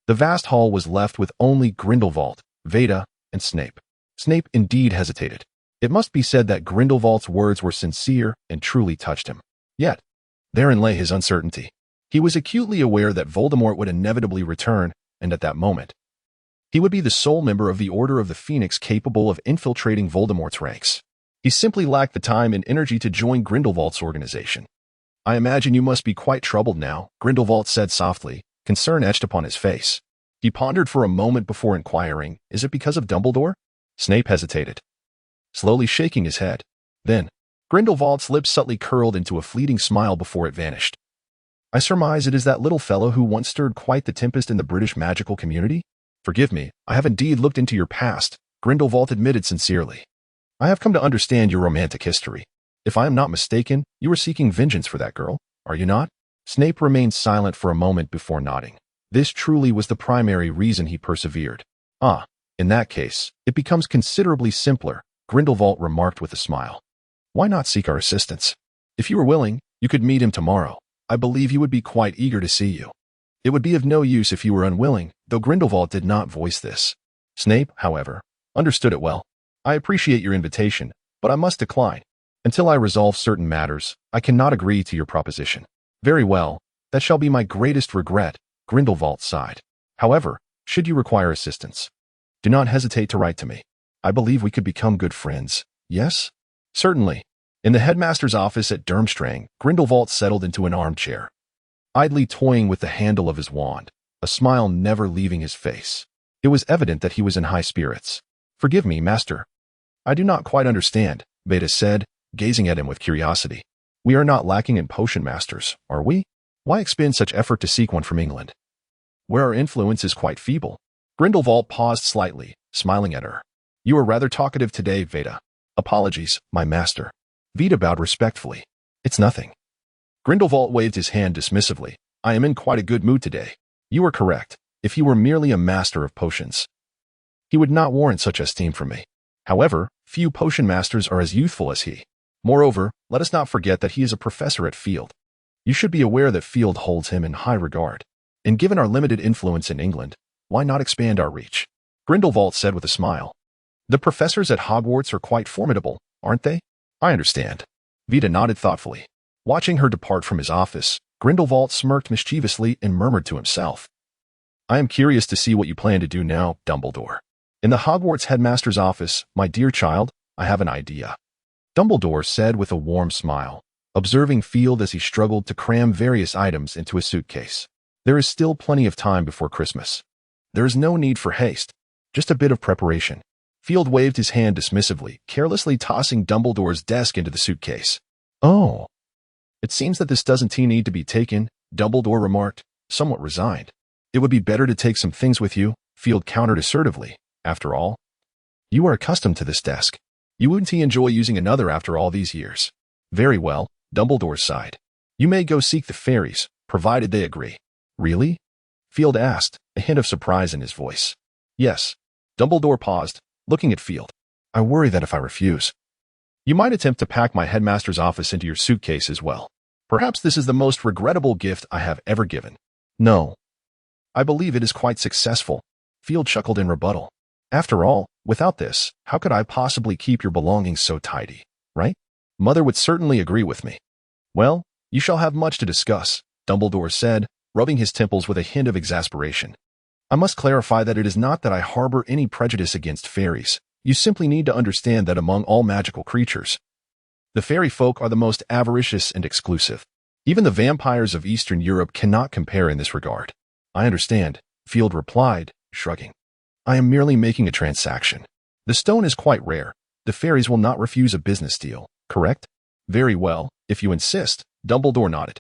the vast hall was left with only Grindelwald, Veda, and Snape. Snape indeed hesitated. It must be said that Grindelwald's words were sincere and truly touched him. Yet, therein lay his uncertainty. He was acutely aware that Voldemort would inevitably return, and at that moment, he would be the sole member of the Order of the Phoenix capable of infiltrating Voldemort's ranks. He simply lacked the time and energy to join Grindelwald's organization. I imagine you must be quite troubled now, Grindelwald said softly, concern etched upon his face. He pondered for a moment before inquiring, is it because of Dumbledore? Snape hesitated, slowly shaking his head. Then, Grindelwald's lips subtly curled into a fleeting smile before it vanished. I surmise it is that little fellow who once stirred quite the tempest in the British magical community? Forgive me, I have indeed looked into your past, Grindelwald admitted sincerely. I have come to understand your romantic history. If I am not mistaken, you are seeking vengeance for that girl, are you not? Snape remained silent for a moment before nodding. This truly was the primary reason he persevered. Ah, in that case, it becomes considerably simpler, Grindelwald remarked with a smile. Why not seek our assistance? If you were willing, you could meet him tomorrow. I believe he would be quite eager to see you. It would be of no use if you were unwilling, though Grindelwald did not voice this. Snape, however, understood it well. I appreciate your invitation, but I must decline. Until I resolve certain matters, I cannot agree to your proposition. Very well, that shall be my greatest regret, Grindelwald sighed. However, should you require assistance, do not hesitate to write to me. I believe we could become good friends. Yes? Certainly. In the headmaster's office at Durmstrang, Grindelwald settled into an armchair, idly toying with the handle of his wand, a smile never leaving his face. It was evident that he was in high spirits. Forgive me, master. I do not quite understand, Veda said, gazing at him with curiosity. We are not lacking in potion masters, are we? Why expend such effort to seek one from England, where our influence is quite feeble? Grindelwald paused slightly, smiling at her. You are rather talkative today, Veda. Apologies, my master. Veda bowed respectfully. It's nothing. Grindelwald waved his hand dismissively. I am in quite a good mood today. You are correct. If he were merely a master of potions, he would not warrant such esteem from me. However, few potion masters are as youthful as he. Moreover, let us not forget that he is a professor at Field. You should be aware that Field holds him in high regard. And given our limited influence in England, why not expand our reach? Grindelwald said with a smile. The professors at Hogwarts are quite formidable, aren't they? I understand. Veda nodded thoughtfully. Watching her depart from his office, Grindelwald smirked mischievously and murmured to himself. I am curious to see what you plan to do now, Dumbledore. In the Hogwarts headmaster's office, my dear child, I have an idea. Dumbledore said with a warm smile, observing Field as he struggled to cram various items into a suitcase. There is still plenty of time before Christmas. There is no need for haste, just a bit of preparation. Field waved his hand dismissively, carelessly tossing Dumbledore's desk into the suitcase. Oh, it seems that this doesn't need to be taken, Dumbledore remarked, somewhat resigned. It would be better to take some things with you, Field countered assertively. After all, you are accustomed to this desk. You wouldn't enjoy using another after all these years. Very well, Dumbledore sighed. You may go seek the fairies, provided they agree. Really? Field asked, a hint of surprise in his voice. Yes. Dumbledore paused, looking at Field. I worry that if I refuse, you might attempt to pack my headmaster's office into your suitcase as well. Perhaps this is the most regrettable gift I have ever given. No. I believe it is quite successful. Field chuckled in rebuttal. After all, without this, how could I possibly keep your belongings so tidy, right? Mother would certainly agree with me. Well, you shall have much to discuss, Dumbledore said, rubbing his temples with a hint of exasperation. I must clarify that it is not that I harbor any prejudice against fairies. You simply need to understand that among all magical creatures, the fairy folk are the most avaricious and exclusive. Even the vampires of Eastern Europe cannot compare in this regard. I understand, Field replied, shrugging. I am merely making a transaction. The stone is quite rare. The fairies will not refuse a business deal, correct? Very well, if you insist, Dumbledore nodded.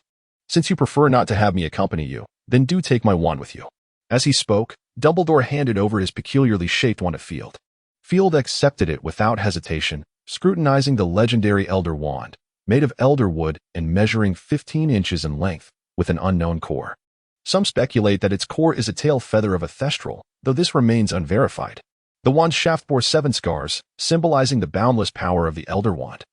Since you prefer not to have me accompany you, then do take my wand with you. As he spoke, Dumbledore handed over his peculiarly shaped wand to Field. Field accepted it without hesitation, scrutinizing the legendary Elder Wand, made of elder wood and measuring 15 inches in length, with an unknown core. Some speculate that its core is a tail feather of a thestral, though this remains unverified. The wand's shaft bore 7 scars, symbolizing the boundless power of the Elder Wand,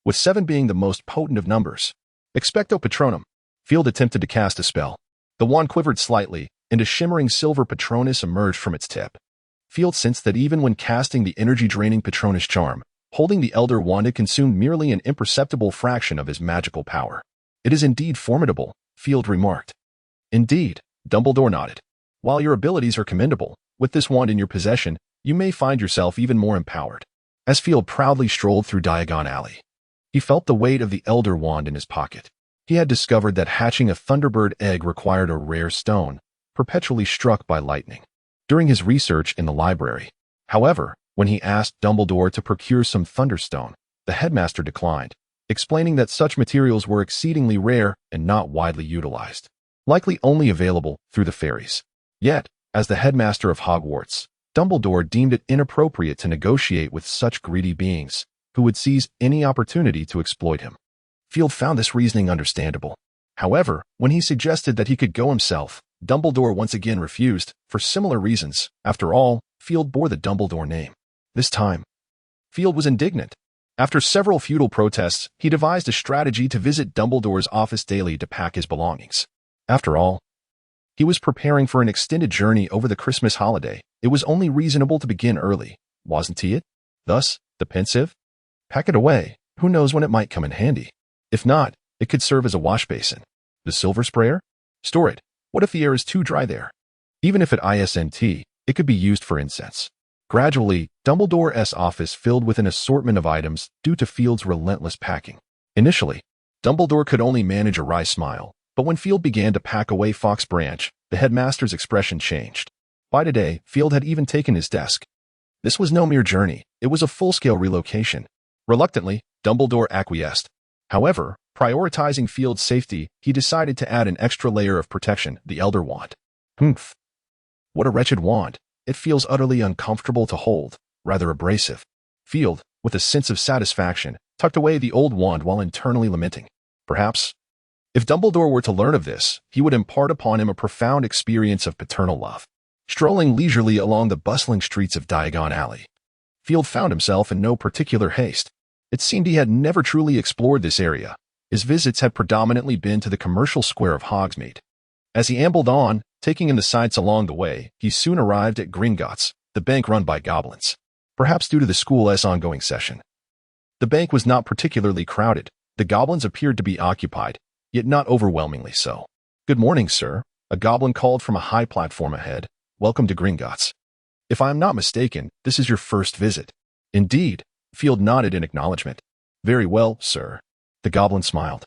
with 7 being the most potent of numbers. Expecto Patronum. Field attempted to cast a spell. The wand quivered slightly, and a shimmering silver Patronus emerged from its tip. Field sensed that even when casting the energy-draining Patronus charm, holding the Elder Wand had consumed merely an imperceptible fraction of his magical power. It is indeed formidable, Field remarked. Indeed, Dumbledore nodded. While your abilities are commendable, with this wand in your possession, you may find yourself even more empowered. As Field proudly strolled through Diagon Alley, he felt the weight of the Elder Wand in his pocket. He had discovered that hatching a Thunderbird egg required a rare stone, perpetually struck by lightning. During his research in the library, however, when he asked Dumbledore to procure some Thunderstone, the headmaster declined, explaining that such materials were exceedingly rare and not widely utilized, likely only available through the fairies. Yet, as the headmaster of Hogwarts, Dumbledore deemed it inappropriate to negotiate with such greedy beings, who would seize any opportunity to exploit him. Field found this reasoning understandable. However, when he suggested that he could go himself, Dumbledore once again refused, for similar reasons. After all, Field bore the Dumbledore name. This time, Field was indignant. After several futile protests, he devised a strategy to visit Dumbledore's office daily to pack his belongings. After all, he was preparing for an extended journey over the Christmas holiday. It was only reasonable to begin early, wasn't it? Thus, the pensive? Pack it away. Who knows when it might come in handy? If not, it could serve as a wash basin. The silver sprayer? Store it. What if the air is too dry there? Even if it isn't, it could be used for incense. Gradually, Dumbledore's office filled with an assortment of items due to Field's relentless packing. Initially, Dumbledore could only manage a wry smile, but when Field began to pack away Fox Branch, the headmaster's expression changed. By today, Field had even taken his desk. This was no mere journey, it was a full-scale relocation. Reluctantly, Dumbledore acquiesced. However, prioritizing Field's safety, he decided to add an extra layer of protection, the Elder Wand. Humph. What a wretched wand. It feels utterly uncomfortable to hold, rather abrasive. Field, with a sense of satisfaction, tucked away the old wand while internally lamenting. Perhaps, if Dumbledore were to learn of this, he would impart upon him a profound experience of paternal love. Strolling leisurely along the bustling streets of Diagon Alley, Field found himself in no particular haste. It seemed he had never truly explored this area. His visits had predominantly been to the commercial square of Hogsme. As he ambled on, taking in the sights along the way, he soon arrived at Gringotts, the bank run by goblins. Perhaps due to the school's ongoing session, the bank was not particularly crowded. The goblins appeared to be occupied, yet not overwhelmingly so. "Good morning, sir," a goblin called from a high platform ahead. "Welcome to Gringotts. If I am not mistaken, this is your first visit." "Indeed," Field nodded in acknowledgement. "Very well, sir." The goblin smiled,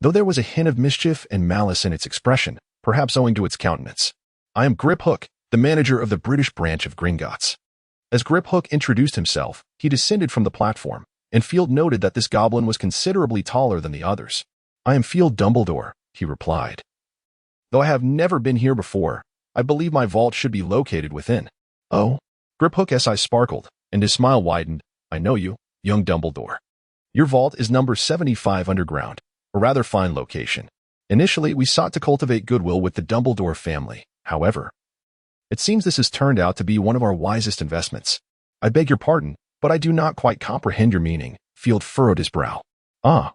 though there was a hint of mischief and malice in its expression, perhaps owing to its countenance. "I am Grip Hook, the manager of the British branch of Gringotts." As Grip Hook introduced himself, he descended from the platform, and Field noted that this goblin was considerably taller than the others. "I am Field Dumbledore," he replied. "Though I have never been here before, I believe my vault should be located within." "Oh?" Grip Hook's eye sparkled, and his smile widened. "I know you, young Dumbledore. Your vault is number 75 underground. a rather fine location. Initially, we sought to cultivate goodwill with the Dumbledore family. However, it seems this has turned out to be one of our wisest investments. I beg your pardon, but I do not quite comprehend your meaning. Field furrowed his brow. Ah,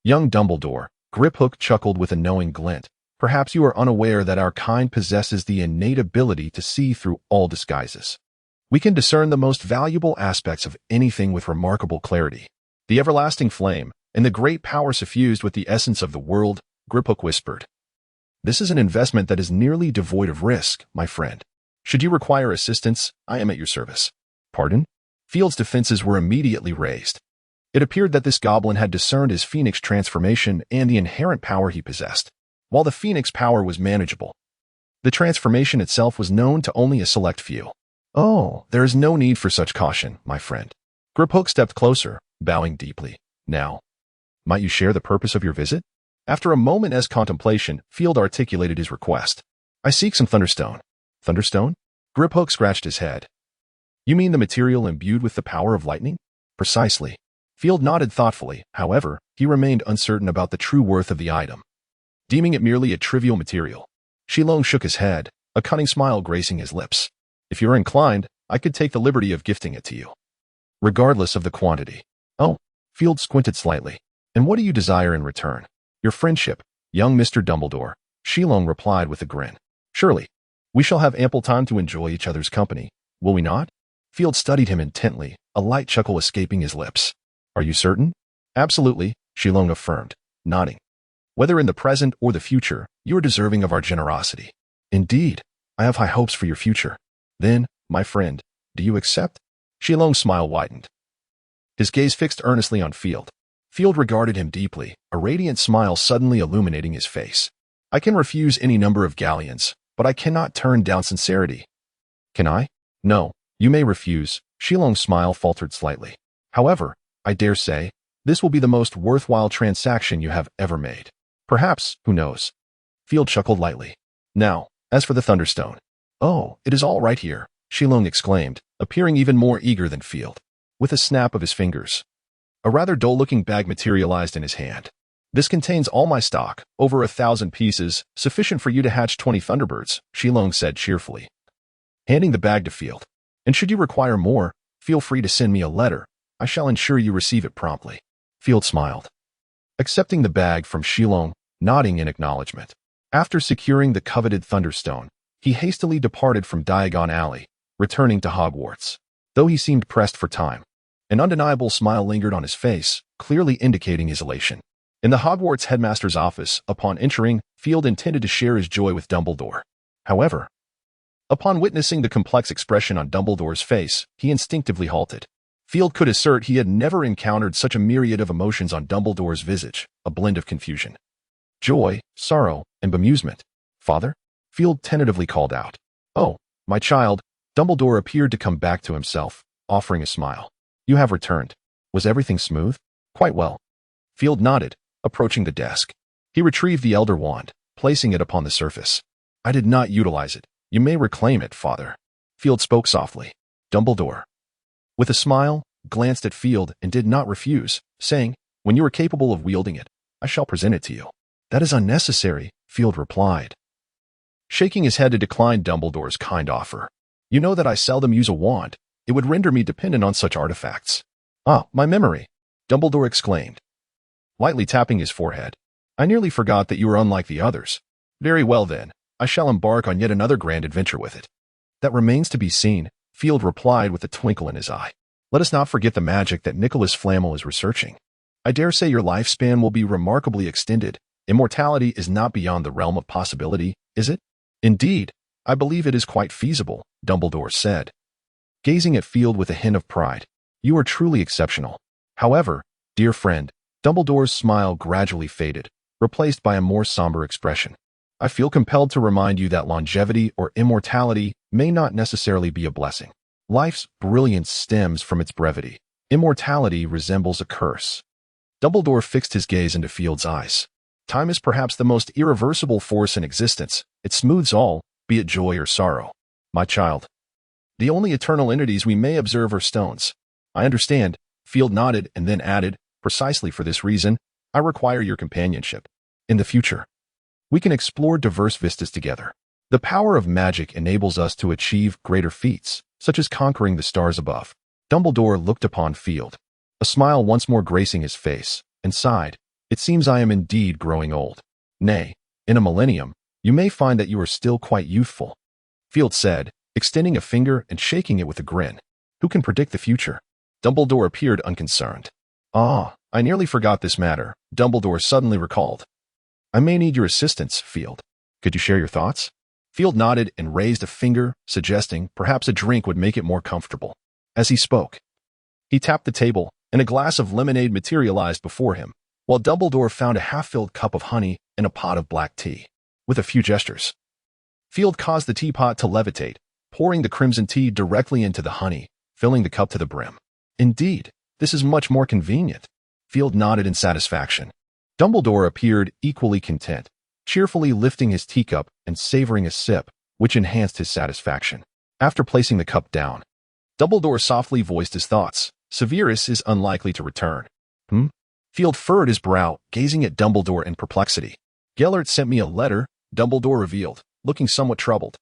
young Dumbledore, Griphook chuckled with a knowing glint. Perhaps you are unaware that our kind possesses the innate ability to see through all disguises. We can discern the most valuable aspects of anything with remarkable clarity. The everlasting flame, and the great power suffused with the essence of the world, Griphook whispered. This is an investment that is nearly devoid of risk, my friend. Should you require assistance, I am at your service. Pardon? Field's defenses were immediately raised. It appeared that this goblin had discerned his phoenix transformation and the inherent power he possessed. While the phoenix power was manageable, the transformation itself was known to only a select few. Oh, there is no need for such caution, my friend. Griphook stepped closer, bowing deeply. Now, might you share the purpose of your visit? After a moment's contemplation, Field articulated his request. I seek some Thunderstone. Thunderstone? Griphook scratched his head. You mean the material imbued with the power of lightning? Precisely. Field nodded thoughtfully. However, he remained uncertain about the true worth of the item. Deeming it merely a trivial material, Shilong shook his head, a cunning smile gracing his lips. If you're inclined, I could take the liberty of gifting it to you, regardless of the quantity. Oh, Field squinted slightly. And what do you desire in return? Your friendship, young Mr. Dumbledore, Shilong replied with a grin. Surely, we shall have ample time to enjoy each other's company, will we not? Field studied him intently, a light chuckle escaping his lips. Are you certain? Absolutely, Shilong affirmed, nodding. Whether in the present or the future, you are deserving of our generosity. Indeed, I have high hopes for your future. Then, my friend, do you accept? Shilong's smile widened. His gaze fixed earnestly on Field. Field regarded him deeply, a radiant smile suddenly illuminating his face. I can refuse any number of galleons, but I cannot turn down sincerity. Can I? No, you may refuse. Shilong's smile faltered slightly. However, I dare say, this will be the most worthwhile transaction you have ever made. Perhaps, who knows? Field chuckled lightly. Now, as for the Thunderstone. Oh, it is all right here, Shilong exclaimed, appearing even more eager than Field. With a snap of his fingers, a rather dull-looking bag materialized in his hand. This contains all my stock, over 1,000 pieces, sufficient for you to hatch 20 Thunderbirds, Shilong said cheerfully, handing the bag to Field. And should you require more, feel free to send me a letter. I shall ensure you receive it promptly. Field smiled, accepting the bag from Shilong, nodding in acknowledgement. After securing the coveted Thunderstone, he hastily departed from Diagon Alley, returning to Hogwarts. Though he seemed pressed for time, an undeniable smile lingered on his face, clearly indicating his elation. In the Hogwarts headmaster's office, upon entering, Field intended to share his joy with Dumbledore. However, upon witnessing the complex expression on Dumbledore's face, he instinctively halted. Field could assert he had never encountered such a myriad of emotions on Dumbledore's visage, a blend of confusion, joy, sorrow, and bemusement. Father? Field tentatively called out. Oh, my child. Dumbledore appeared to come back to himself, offering a smile. You have returned. Was everything smooth? Quite well. Field nodded, approaching the desk. He retrieved the Elder Wand, placing it upon the surface. I did not utilize it. You may reclaim it, Father. Field spoke softly. Dumbledore, with a smile, glanced at Field and did not refuse, saying, when you are capable of wielding it, I shall present it to you. That is unnecessary, Field replied, shaking his head to decline Dumbledore's kind offer. You know that I seldom use a wand. It would render me dependent on such artifacts. Ah, my memory, Dumbledore exclaimed, lightly tapping his forehead. I nearly forgot that you were unlike the others. Very well then, I shall embark on yet another grand adventure with it. That remains to be seen, Field replied with a twinkle in his eye. Let us not forget the magic that Nicholas Flamel is researching. I dare say your lifespan will be remarkably extended. Immortality is not beyond the realm of possibility, is it? Indeed, I believe it is quite feasible, Dumbledore said, gazing at Field with a hint of pride. You are truly exceptional. However, dear friend, Dumbledore's smile gradually faded, replaced by a more somber expression. I feel compelled to remind you that longevity or immortality may not necessarily be a blessing. Life's brilliance stems from its brevity. Immortality resembles a curse. Dumbledore fixed his gaze into Field's eyes. Time is perhaps the most irreversible force in existence. It smooths all, be it joy or sorrow. My child, the only eternal entities we may observe are stones. I understand. Field nodded and then added, precisely for this reason, I require your companionship. In the future, we can explore diverse vistas together. The power of magic enables us to achieve greater feats, such as conquering the stars above. Dumbledore looked upon Field, a smile once more gracing his face, and sighed. It seems I am indeed growing old. Nay, in a millennium, you may find that you are still quite youthful, Field said, extending a finger and shaking it with a grin. Who can predict the future? Dumbledore appeared unconcerned. Ah, I nearly forgot this matter, Dumbledore suddenly recalled. I may need your assistance, Field. Could you share your thoughts? Field nodded and raised a finger, suggesting perhaps a drink would make it more comfortable. As he spoke, he tapped the table, and a glass of lemonade materialized before him, while Dumbledore found a half-filled cup of honey and a pot of black tea. With a few gestures, Field caused the teapot to levitate, pouring the crimson tea directly into the honey, filling the cup to the brim. Indeed, this is much more convenient. Field nodded in satisfaction. Dumbledore appeared equally content, cheerfully lifting his teacup and savoring a sip, which enhanced his satisfaction. After placing the cup down, Dumbledore softly voiced his thoughts. Severus is unlikely to return. Field furrowed his brow, gazing at Dumbledore in perplexity. Gellert sent me a letter, Dumbledore revealed, looking somewhat troubled.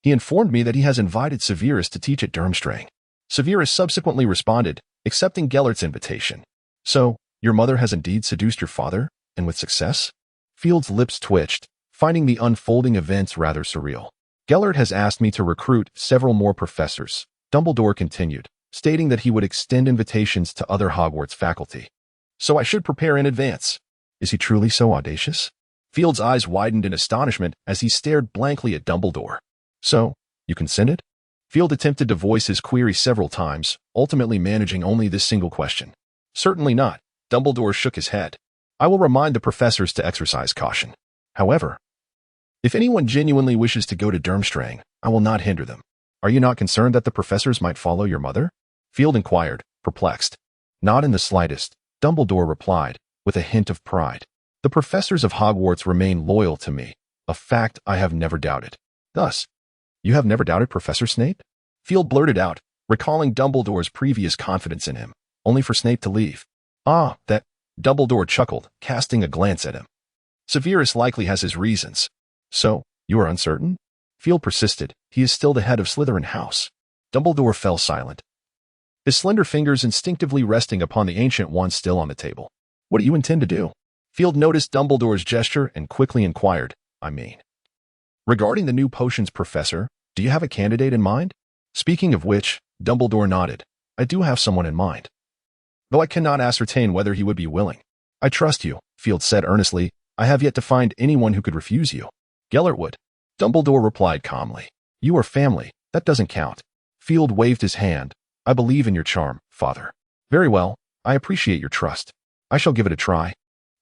He informed me that he has invited Severus to teach at Durmstrang. Severus subsequently responded, accepting Gellert's invitation. So, your mother has indeed seduced your father, and with success? Field's lips twitched, finding the unfolding events rather surreal. Gellert has asked me to recruit several more professors, Dumbledore continued, stating that he would extend invitations to other Hogwarts faculty. So I should prepare in advance. Is he truly so audacious? Field's eyes widened in astonishment as he stared blankly at Dumbledore. So, you consented? Field attempted to voice his query several times, ultimately managing only this single question. Certainly not. Dumbledore shook his head. I will remind the professors to exercise caution. However, if anyone genuinely wishes to go to Durmstrang, I will not hinder them. Are you not concerned that the professors might follow your mother? Field inquired, perplexed. Not in the slightest, Dumbledore replied, with a hint of pride. The professors of Hogwarts remain loyal to me, a fact I have never doubted. Thus, you have never doubted Professor Snape? Field blurted out, recalling Dumbledore's previous confidence in him, only for Snape to leave. Ah, that, Dumbledore chuckled, casting a glance at him. Severus likely has his reasons. So, you are uncertain? Field persisted. He is still the head of Slytherin House. Dumbledore fell silent, his slender fingers instinctively resting upon the ancient one still on the table. What do you intend to do? Field noticed Dumbledore's gesture and quickly inquired, regarding the new potions professor, do you have a candidate in mind? Speaking of which, Dumbledore nodded. I do have someone in mind, though I cannot ascertain whether he would be willing. I trust you, Field said earnestly. I have yet to find anyone who could refuse you. Gellert would. Dumbledore replied calmly. You are family, that doesn't count. Field waved his hand. I believe in your charm, Father. Very well, I appreciate your trust. I shall give it a try.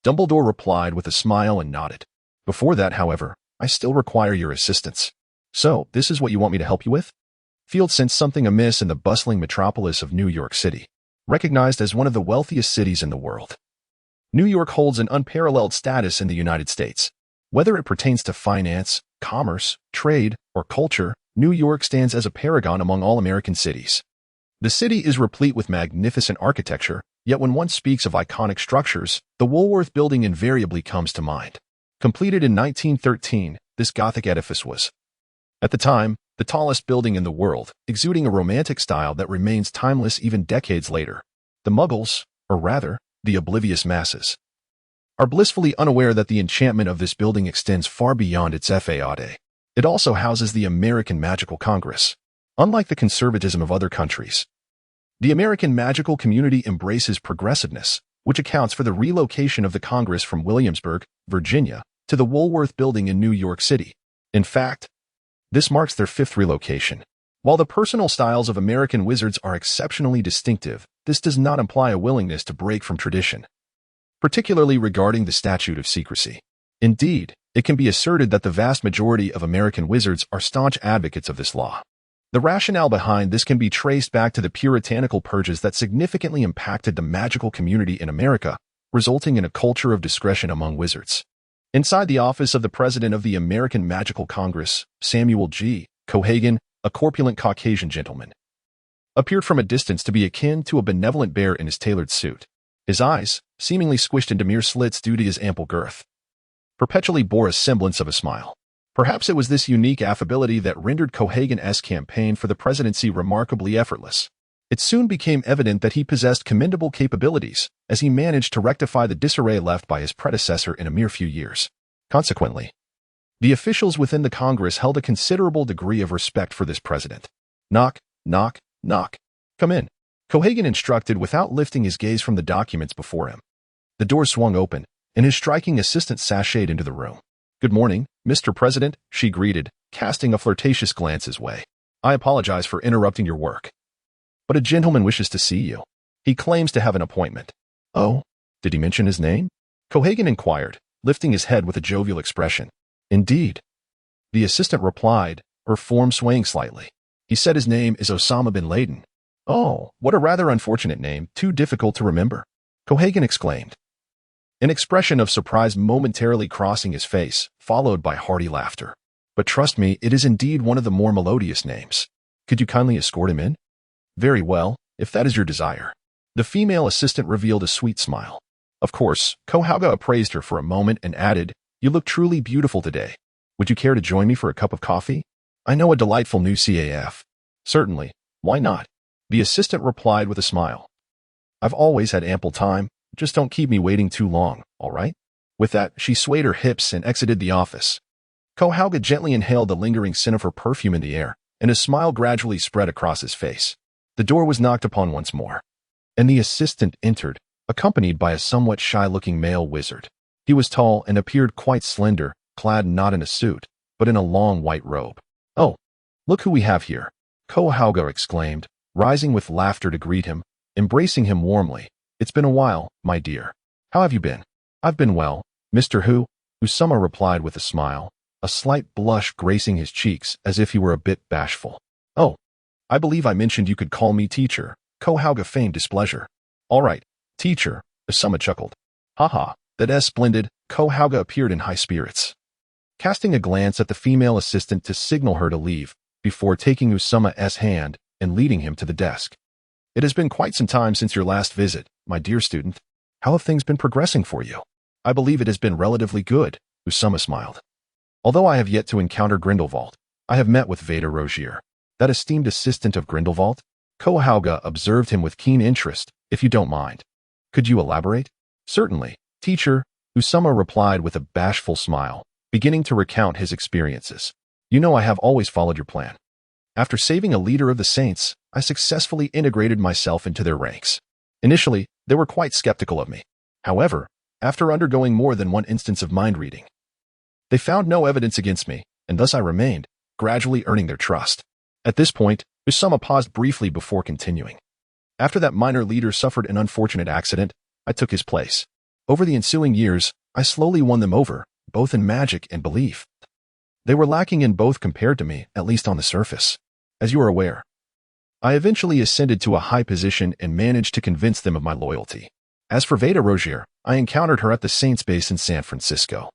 Dumbledore replied with a smile and nodded. Before that, however, I still require your assistance. So, this is what you want me to help you with? Field sensed something amiss in the bustling metropolis of New York City, recognized as one of the wealthiest cities in the world. New York holds an unparalleled status in the United States. Whether it pertains to finance, commerce, trade, or culture, New York stands as a paragon among all American cities. The city is replete with magnificent architecture, yet when one speaks of iconic structures, the Woolworth Building invariably comes to mind. Completed in 1913, this Gothic edifice was, at the time, the tallest building in the world, exuding a romantic style that remains timeless even decades later. The Muggles, or rather, the oblivious masses, are blissfully unaware that the enchantment of this building extends far beyond its facade. It also houses the American Magical Congress. Unlike the conservatism of other countries, the American magical community embraces progressiveness, which accounts for the relocation of the Congress from Williamsburg, Virginia, to the Woolworth Building in New York City. In fact, this marks their 5th relocation. While the personal styles of American wizards are exceptionally distinctive, this does not imply a willingness to break from tradition, particularly regarding the statute of secrecy. Indeed, it can be asserted that the vast majority of American wizards are staunch advocates of this law. The rationale behind this can be traced back to the puritanical purges that significantly impacted the magical community in America, resulting in a culture of discretion among wizards. Inside the office of the president of the American Magical Congress, Samuel G. Cohagen, a corpulent Caucasian gentleman, appeared from a distance to be akin to a benevolent bear in his tailored suit. His eyes, seemingly squished into mere slits due to his ample girth, perpetually bore a semblance of a smile. Perhaps it was this unique affability that rendered Cohagen's campaign for the presidency remarkably effortless. It soon became evident that he possessed commendable capabilities, as he managed to rectify the disarray left by his predecessor in a mere few years. Consequently, the officials within the Congress held a considerable degree of respect for this president. Knock, knock, knock. Come in, Cohagen instructed without lifting his gaze from the documents before him. The door swung open, and his striking assistant sashayed into the room. "Good morning, Mr. President," she greeted, casting a flirtatious glance his way. "I apologize for interrupting your work, but a gentleman wishes to see you. He claims to have an appointment." "Oh, did he mention his name?" Cohagen inquired, lifting his head with a jovial expression. "Indeed," the assistant replied, her form swaying slightly. "He said his name is Osama bin Laden." "Oh, what a rather unfortunate name, too difficult to remember," Cohagen exclaimed, an expression of surprise momentarily crossing his face, followed by hearty laughter. "But trust me, it is indeed one of the more melodious names. Could you kindly escort him in?" "Very well, if that is your desire." The female assistant revealed a sweet smile. Of course, Cohagen appraised her for a moment and added, "You look truly beautiful today. Would you care to join me for a cup of coffee? I know a delightful new CAF." "Certainly, why not?" the assistant replied with a smile. "I've always had ample time. Just don't keep me waiting too long, all right?" With that, she swayed her hips and exited the office. Cohagen gently inhaled the lingering scent of her perfume in the air, and a smile gradually spread across his face. The door was knocked upon once more, and the assistant entered, accompanied by a somewhat shy-looking male wizard. He was tall and appeared quite slender, clad not in a suit, but in a long white robe. "Oh, look who we have here," Cohagen exclaimed, rising with laughter to greet him, embracing him warmly. "It's been a while, my dear. How have you been?" "I've been well, Mr. Who," Usama replied with a smile, a slight blush gracing his cheeks as if he were a bit bashful. "Oh, I believe I mentioned you could call me teacher," Cohagen feigned displeasure. "All right, teacher," Usama chuckled. "Haha, that's splendid." Cohagen appeared in high spirits, casting a glance at the female assistant to signal her to leave, before taking Usama's hand and leading him to the desk. "It has been quite some time since your last visit, my dear student. How have things been progressing for you?" "I believe it has been relatively good," Usama smiled. "Although I have yet to encounter Grindlevald, I have met with Veda Rogier, that esteemed assistant of Grindlevald." Cohagen observed him with keen interest. "If you don't mind, could you elaborate?" "Certainly, teacher," Usama replied with a bashful smile, beginning to recount his experiences. "You know I have always followed your plan. After saving a leader of the Saints, I successfully integrated myself into their ranks. Initially, they were quite skeptical of me. However, after undergoing more than one instance of mind reading, they found no evidence against me, and thus I remained, gradually earning their trust." At this point, Usama paused briefly before continuing. "After that minor leader suffered an unfortunate accident, I took his place. Over the ensuing years, I slowly won them over, both in magic and belief. They were lacking in both compared to me, at least on the surface. As you are aware, I eventually ascended to a high position and managed to convince them of my loyalty. As for Veda Rogier, I encountered her at the Saints base in San Francisco.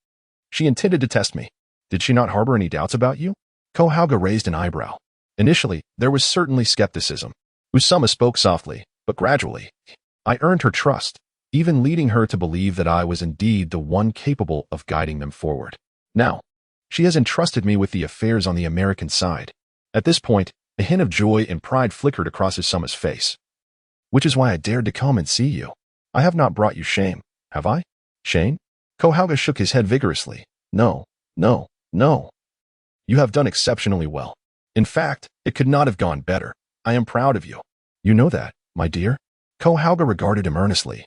She intended to test me. Did she not harbor any doubts about you?" Cohagen raised an eyebrow. "Initially, there was certainly skepticism." Usama spoke softly, "But gradually, I earned her trust, even leading her to believe that I was indeed the one capable of guiding them forward. Now, she has entrusted me with the affairs on the American side." At this point, a hint of joy and pride flickered across Usama's face. "Which is why I dared to come and see you. I have not brought you shame, have I?" "Shame?" Cohagen shook his head vigorously. "No, no, no. You have done exceptionally well. In fact, it could not have gone better. I am proud of you." "You know that, my dear?" Cohagen regarded him earnestly.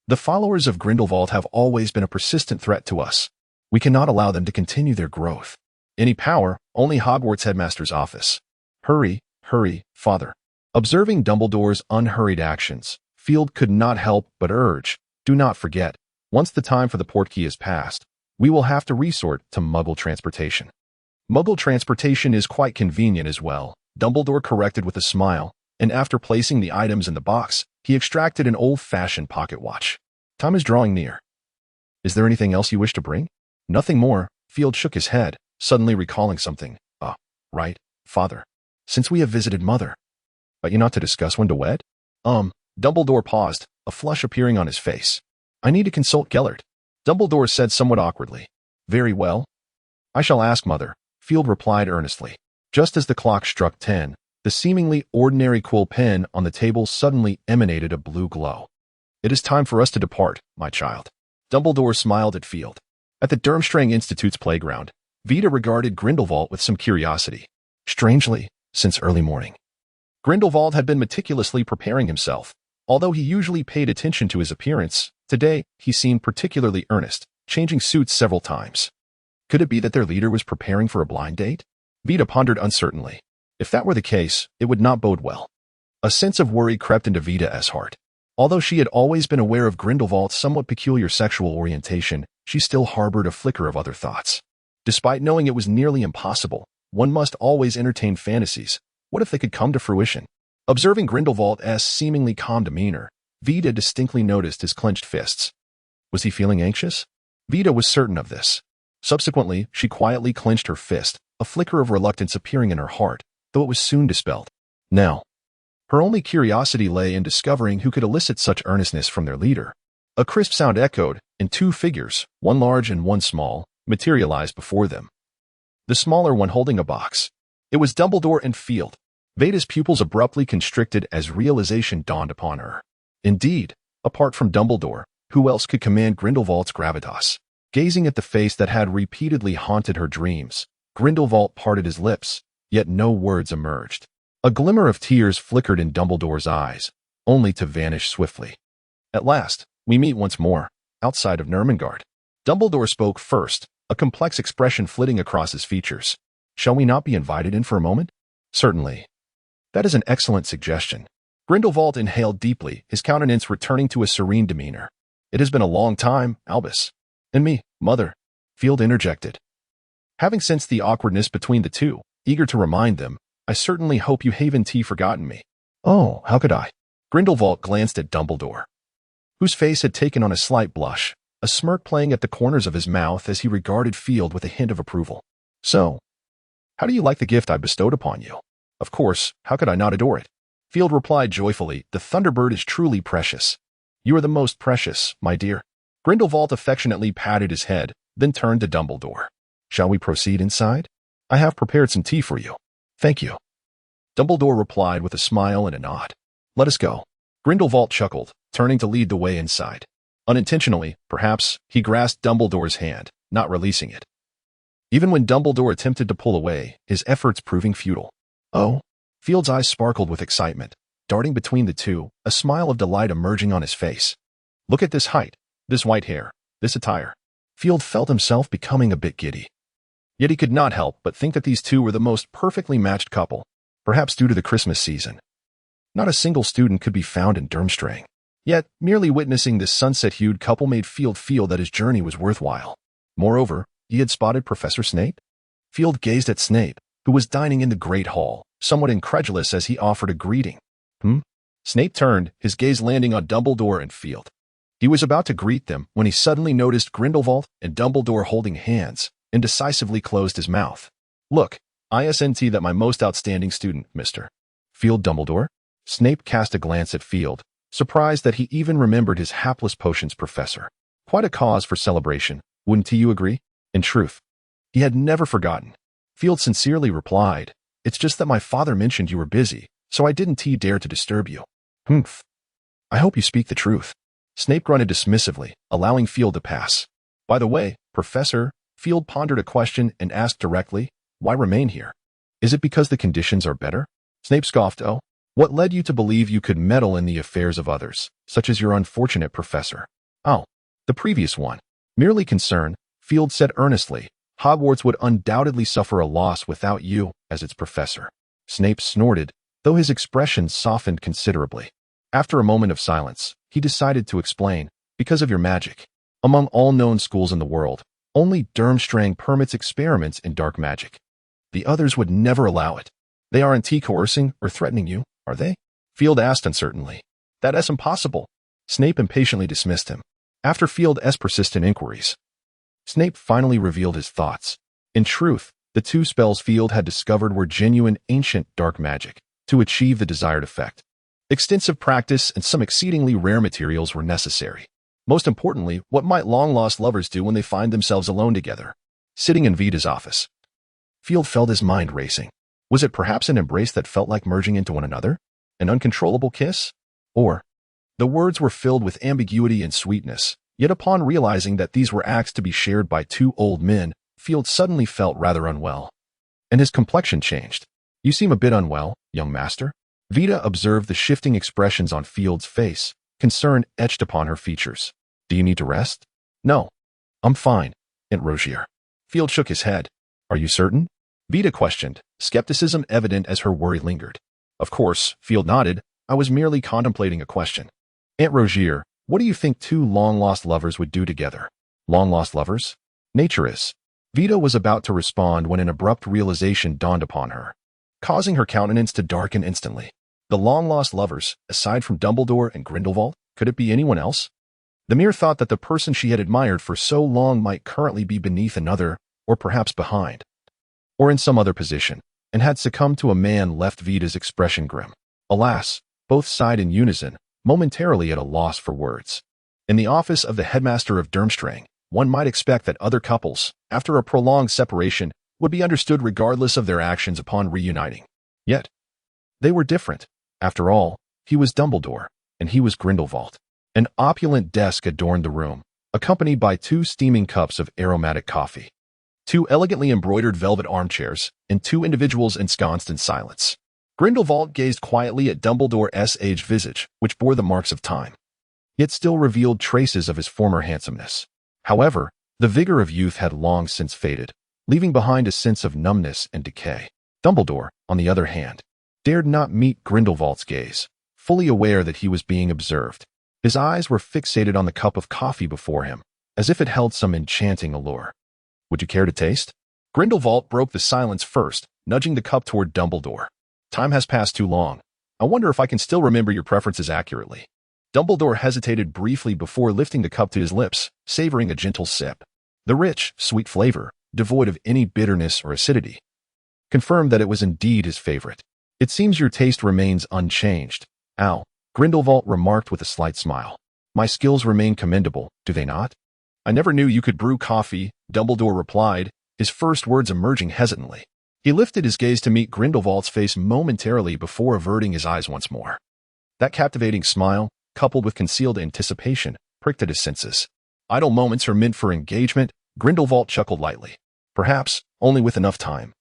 "The followers of Grindlevald have always been a persistent threat to us. We cannot allow them to continue their growth. Any power, only Hogwarts headmaster's office." Hurry, father." Observing Dumbledore's unhurried actions, Field could not help but urge, "Do not forget, once the time for the portkey is passed, we will have to resort to Muggle transportation." "Muggle transportation is quite convenient as well," Dumbledore corrected with a smile, and after placing the items in the box, he extracted an old-fashioned pocket watch. "Time is drawing near. Is there anything else you wish to bring?" "Nothing more." Field shook his head, suddenly recalling something. Right, father. Since we have visited Mother. But you not to discuss when to wed?" Dumbledore paused, a flush appearing on his face. I need to consult Gellert, Dumbledore said somewhat awkwardly. Very well. I shall ask, Mother, Field replied earnestly. Just as the clock struck 10, the seemingly ordinary quill pen on the table suddenly emanated a blue glow. It is time for us to depart, my child. Dumbledore smiled at Field. At the Durmstrang Institute's playground, Vita regarded Grindelwald with some curiosity. Strangely, since early morning, Grindelwald had been meticulously preparing himself. Although he usually paid attention to his appearance, today he seemed particularly earnest, changing suits several times. Could it be that their leader was preparing for a blind date? Vita pondered uncertainly. If that were the case, it would not bode well. A sense of worry crept into Vita's heart. Although she had always been aware of Grindelwald's somewhat peculiar sexual orientation, she still harbored a flicker of other thoughts. Despite knowing it was nearly impossible, one must always entertain fantasies. What if they could come to fruition? Observing Grindelwald's seemingly calm demeanor, Vita distinctly noticed his clenched fists. Was he feeling anxious? Vita was certain of this. Subsequently, she quietly clenched her fist, a flicker of reluctance appearing in her heart, though it was soon dispelled. Now, her only curiosity lay in discovering who could elicit such earnestness from their leader. A crisp sound echoed, and two figures, one large and one small, materialized before them. The smaller one holding a box. It was Dumbledore and Field. Vita's pupils abruptly constricted as realization dawned upon her. Indeed, apart from Dumbledore, who else could command Grindelwald's gravitas? Gazing at the face that had repeatedly haunted her dreams, Grindelwald parted his lips, yet no words emerged. A glimmer of tears flickered in Dumbledore's eyes, only to vanish swiftly. At last, we meet once more, outside of Nurmengard. Dumbledore spoke first, a complex expression flitting across his features. Shall we not be invited in for a moment? Certainly. That is an excellent suggestion. Grindelwald inhaled deeply, his countenance returning to a serene demeanor. It has been a long time, Albus. And me, Mother, Field interjected. Having sensed the awkwardness between the two, eager to remind them, I certainly hope you haven't forgotten me. Oh, how could I? Grindelwald glanced at Dumbledore, whose face had taken on a slight blush, a smirk playing at the corners of his mouth as he regarded Field with a hint of approval. So, how do you like the gift I bestowed upon you? Of course, how could I not adore it? Field replied joyfully, the Thunderbird is truly precious. You are the most precious, my dear. Grindelwald affectionately patted his head, then turned to Dumbledore. Shall we proceed inside? I have prepared some tea for you. Thank you. Dumbledore replied with a smile and a nod. Let us go. Grindelwald chuckled, turning to lead the way inside. Unintentionally, perhaps, he grasped Dumbledore's hand, not releasing it. Even when Dumbledore attempted to pull away, his efforts proving futile. Oh? Field's eyes sparkled with excitement, darting between the two, a smile of delight emerging on his face. Look at this height, this white hair, this attire. Field felt himself becoming a bit giddy. Yet he could not help but think that these two were the most perfectly matched couple, perhaps due to the Christmas season. Not a single student could be found in Durmstrang. Yet, merely witnessing this sunset-hued couple made Field feel that his journey was worthwhile. Moreover, he had spotted Professor Snape. Field gazed at Snape, who was dining in the Great Hall, somewhat incredulous as he offered a greeting. Snape turned, his gaze landing on Dumbledore and Field. He was about to greet them when he suddenly noticed Grindelwald and Dumbledore holding hands, and decisively closed his mouth. Look, ISNT that my most outstanding student, Mr. Field Dumbledore. Snape cast a glance at Field, surprised that he even remembered his hapless potions professor. Quite a cause for celebration, wouldn't you agree? In truth, he had never forgotten. Field sincerely replied, It's just that my father mentioned you were busy, so I didn't dare to disturb you. Humph. I hope you speak the truth. Snape grunted dismissively, allowing Field to pass. By the way, Professor, Field pondered a question and asked directly, Why remain here? Is it because the conditions are better? Snape scoffed, Oh, what led you to believe you could meddle in the affairs of others, such as your unfortunate professor? Oh, the previous one. Merely concerned, Field said earnestly, Hogwarts would undoubtedly suffer a loss without you as its professor. Snape snorted, though his expression softened considerably. After a moment of silence, he decided to explain, because of your magic. Among all known schools in the world, only Durmstrang permits experiments in dark magic. The others would never allow it. They aren't coercing or threatening you, are they? Field asked uncertainly. That is impossible. Snape impatiently dismissed him. After Field's persistent inquiries, Snape finally revealed his thoughts. In truth, the two spells Field had discovered were genuine ancient dark magic to achieve the desired effect. Extensive practice and some exceedingly rare materials were necessary. Most importantly, what might long-lost lovers do when they find themselves alone together? Sitting in Vita's office, Field felt his mind racing. Was it perhaps an embrace that felt like merging into one another? An uncontrollable kiss? Or, the words were filled with ambiguity and sweetness, yet upon realizing that these were acts to be shared by two old men, Field suddenly felt rather unwell. And his complexion changed. You seem a bit unwell, young master. Vita observed the shifting expressions on Field's face, concern etched upon her features. Do you need to rest? No. I'm fine, Aunt Rogier. Field shook his head. Are you certain? Vita questioned, skepticism evident as her worry lingered. Of course, Field nodded. I was merely contemplating a question. Aunt Rogier, what do you think two long-lost lovers would do together? Long-lost lovers? Nature is. Vita was about to respond when an abrupt realization dawned upon her, causing her countenance to darken instantly. The long-lost lovers, aside from Dumbledore and Grindlevald, could it be anyone else? The mere thought that the person she had admired for so long might currently be beneath another, or perhaps behind, or in some other position, and had succumbed to a man left Vita's expression grim. Alas, both sighed in unison, momentarily at a loss for words. In the office of the headmaster of Durmstrang, one might expect that other couples, after a prolonged separation, would be understood regardless of their actions upon reuniting. Yet, they were different. After all, he was Dumbledore, and he was Grindlevald. An opulent desk adorned the room, accompanied by two steaming cups of aromatic coffee, two elegantly embroidered velvet armchairs, and two individuals ensconced in silence. Grindlevald gazed quietly at Dumbledore's aged visage, which bore the marks of time, yet still revealed traces of his former handsomeness. However, the vigor of youth had long since faded, leaving behind a sense of numbness and decay. Dumbledore, on the other hand, dared not meet Grindelwald's gaze, fully aware that he was being observed. His eyes were fixated on the cup of coffee before him, as if it held some enchanting allure. Would you care to taste? Grindelwald broke the silence first, nudging the cup toward Dumbledore. Time has passed too long. I wonder if I can still remember your preferences accurately. Dumbledore hesitated briefly before lifting the cup to his lips, savoring a gentle sip. The rich, sweet flavor, devoid of any bitterness or acidity, confirmed that it was indeed his favorite. It seems your taste remains unchanged, Al, Grindelwald remarked with a slight smile. My skills remain commendable, do they not? I never knew you could brew coffee, Dumbledore replied, his first words emerging hesitantly. He lifted his gaze to meet Grindelwald's face momentarily before averting his eyes once more. That captivating smile, coupled with concealed anticipation, pricked at his senses. Idle moments are meant for engagement, Grindelwald chuckled lightly. Perhaps, only with enough time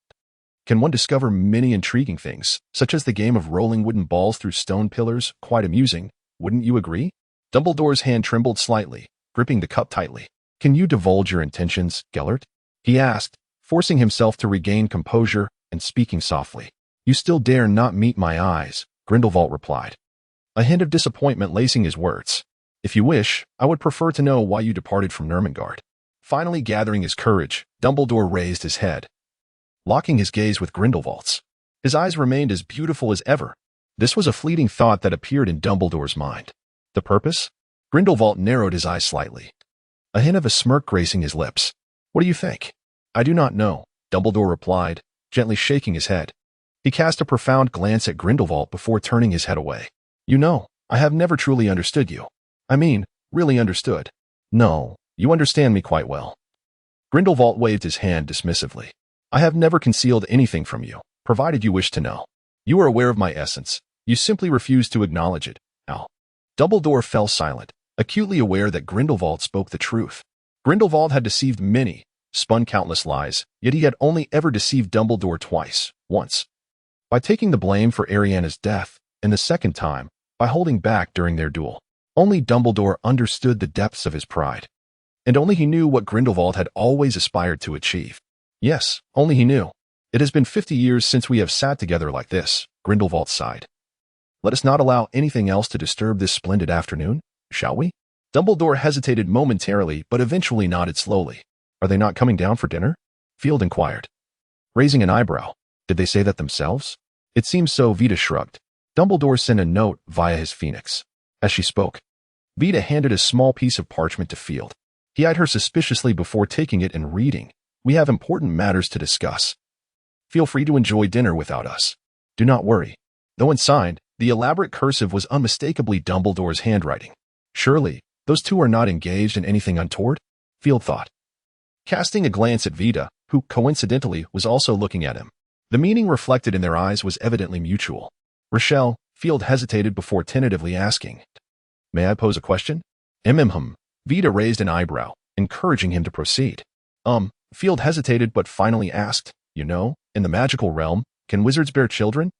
can one discover many intriguing things, such as the game of rolling wooden balls through stone pillars, quite amusing, wouldn't you agree? Dumbledore's hand trembled slightly, gripping the cup tightly. Can you divulge your intentions, Gellert? He asked, forcing himself to regain composure and speaking softly. You still dare not meet my eyes, Grindelwald replied, a hint of disappointment lacing his words. If you wish, I would prefer to know why you departed from Nurmengard. Finally gathering his courage, Dumbledore raised his head, locking his gaze with Grindelwald's. His eyes remained as beautiful as ever. This was a fleeting thought that appeared in Dumbledore's mind. The purpose? Grindelwald narrowed his eyes slightly, a hint of a smirk gracing his lips. What do you think? I do not know, Dumbledore replied, gently shaking his head. He cast a profound glance at Grindelwald before turning his head away. You know, I have never truly understood you. I mean, really understood. No, you understand me quite well. Grindelwald waved his hand dismissively. I have never concealed anything from you, provided you wish to know. You are aware of my essence. You simply refuse to acknowledge it, Al. Dumbledore fell silent, acutely aware that Grindelwald spoke the truth. Grindelwald had deceived many, spun countless lies, yet he had only ever deceived Dumbledore twice, once by taking the blame for Ariana's death, and the second time by holding back during their duel. Only Dumbledore understood the depths of his pride, and only he knew what Grindelwald had always aspired to achieve. Yes, only he knew. It has been 50 years since we have sat together like this, Grindelwald sighed. Let us not allow anything else to disturb this splendid afternoon, shall we? Dumbledore hesitated momentarily, but eventually nodded slowly. Are they not coming down for dinner? Field inquired, raising an eyebrow. Did they say that themselves? It seems so, Vita shrugged. Dumbledore sent a note via his phoenix. As she spoke, Vita handed a small piece of parchment to Field. He eyed her suspiciously before taking it and reading. We have important matters to discuss. Feel free to enjoy dinner without us. Do not worry. Though unsigned, the elaborate cursive was unmistakably Dumbledore's handwriting. Surely, Those two are not engaged in anything untoward? Field thought, casting a glance at Vita, who, coincidentally, was also looking at him. The meaning reflected in their eyes was evidently mutual. Rochelle, Field hesitated before tentatively asking, "May I pose a question?" Vita raised an eyebrow, encouraging him to proceed. Field hesitated but finally asked, "You know, in the magical realm, can wizards bear children?"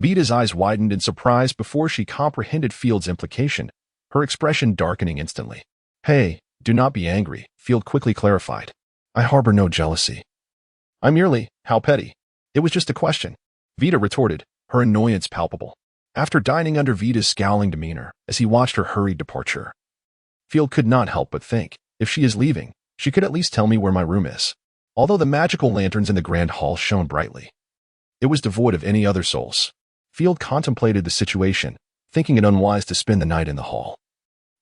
Vita's eyes widened in surprise before she comprehended Field's implication, her expression darkening instantly. "Hey, do not be angry," Field quickly clarified. "I harbor no jealousy. I merely, how petty. It was just a question," Vita retorted, her annoyance palpable. After dining under Vita's scowling demeanor as he watched her hurried departure, Field could not help but think, if she is leaving, she could at least tell me where my room is. Although the magical lanterns in the grand hall shone brightly, it was devoid of any other souls. Field contemplated the situation, thinking it unwise to spend the night in the hall,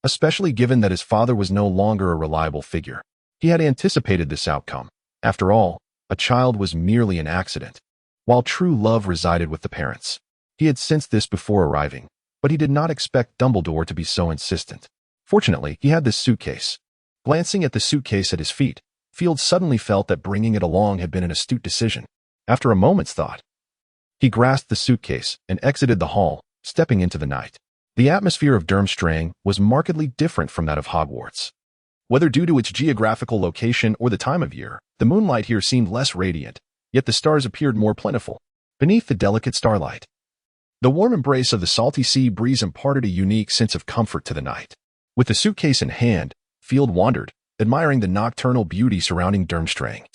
especially given that his father was no longer a reliable figure. He had anticipated this outcome. After all, a child was merely an accident, while true love resided with the parents. He had sensed this before arriving, but he did not expect Dumbledore to be so insistent. Fortunately, he had this suitcase. Glancing at the suitcase at his feet, Field suddenly felt that bringing it along had been an astute decision. After a moment's thought, he grasped the suitcase and exited the hall, stepping into the night. The atmosphere of Durmstrang was markedly different from that of Hogwarts. Whether due to its geographical location or the time of year, the moonlight here seemed less radiant, yet the stars appeared more plentiful beneath the delicate starlight. The warm embrace of the salty sea breeze imparted a unique sense of comfort to the night. With the suitcase in hand, Field wandered, admiring the nocturnal beauty surrounding Durmstrang,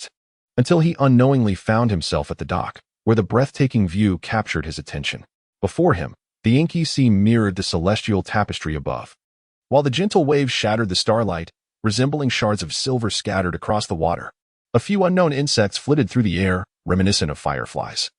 until he unknowingly found himself at the dock, where the breathtaking view captured his attention. Before him, the inky sea mirrored the celestial tapestry above, while the gentle waves shattered the starlight, resembling shards of silver scattered across the water. A few unknown insects flitted through the air, reminiscent of fireflies,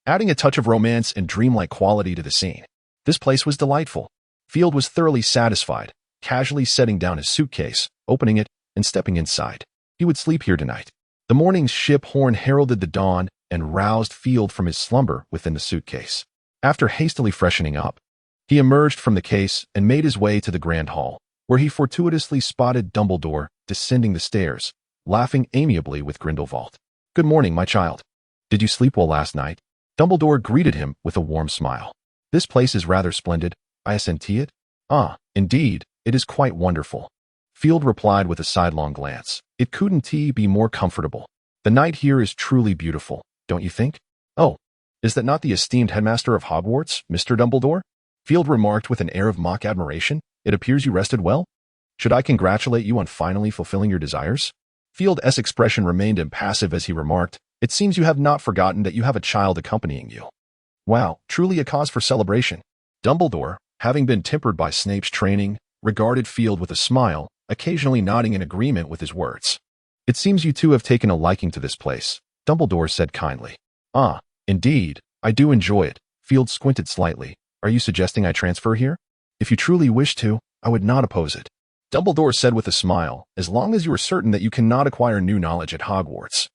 adding a touch of romance and dreamlike quality to the scene. This place was delightful. Field was thoroughly satisfied, casually setting down his suitcase, opening it, and stepping inside. He would sleep here tonight. The morning's ship horn heralded the dawn and roused Field from his slumber within the suitcase. After hastily freshening up, he emerged from the case and made his way to the grand hall, where he fortuitously spotted Dumbledore descending the stairs, laughing amiably with Grindlevald. "Good morning, my child. Did you sleep well last night?" Dumbledore greeted him with a warm smile. "This place is rather splendid, I assent it." "Ah, indeed, it is quite wonderful," Field replied with a sidelong glance. "It couldn't be more comfortable. The night here is truly beautiful, don't you think?" "Oh, is that not the esteemed headmaster of Hogwarts, Mr. Dumbledore?" Field remarked with an air of mock admiration. "It appears you rested well. Should I congratulate you on finally fulfilling your desires?" Field's expression remained impassive as he remarked, "It seems you have not forgotten that you have a child accompanying you." "Wow, truly a cause for celebration." Dumbledore, having been tempered by Snape's training, regarded Field with a smile, occasionally nodding in agreement with his words. "It seems you two have taken a liking to this place," Dumbledore said kindly. "Ah, indeed, I do enjoy it." Field squinted slightly. "Are you suggesting I transfer here?" "If you truly wish to, I would not oppose it," Dumbledore said with a smile, "as long as you are certain that you cannot acquire new knowledge at Hogwarts.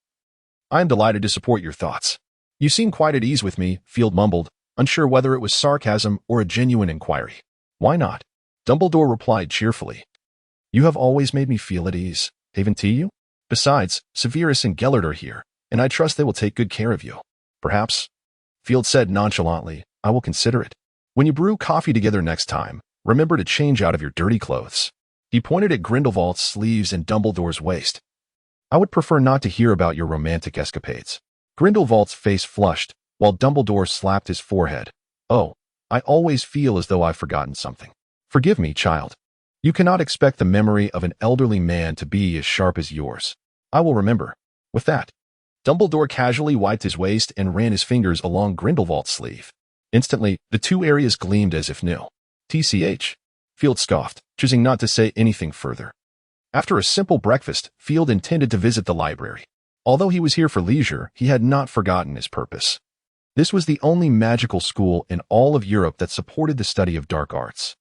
I am delighted to support your thoughts." "You seem quite at ease with me," Field mumbled, unsure whether it was sarcasm or a genuine inquiry. "Why not?" Dumbledore replied cheerfully. "You have always made me feel at ease, haven't you? Besides, Severus and Gellert are here, and I trust they will take good care of you." "Perhaps," Field said nonchalantly, "I will consider it. When you brew coffee together next time, remember to change out of your dirty clothes." He pointed at Grindelwald's sleeves and Dumbledore's waist. "I would prefer not to hear about your romantic escapades." Grindelwald's face flushed, while Dumbledore slapped his forehead. "Oh, I always feel as though I've forgotten something. Forgive me, child. You cannot expect the memory of an elderly man to be as sharp as yours. I will remember." With that, Dumbledore casually wiped his waist and ran his fingers along Grindelwald's sleeve. Instantly, the two areas gleamed as if new. "TCH," Field scoffed, choosing not to say anything further. After a simple breakfast, Field intended to visit the library. Although he was here for leisure, he had not forgotten his purpose. This was the only magical school in all of Europe that supported the study of dark arts,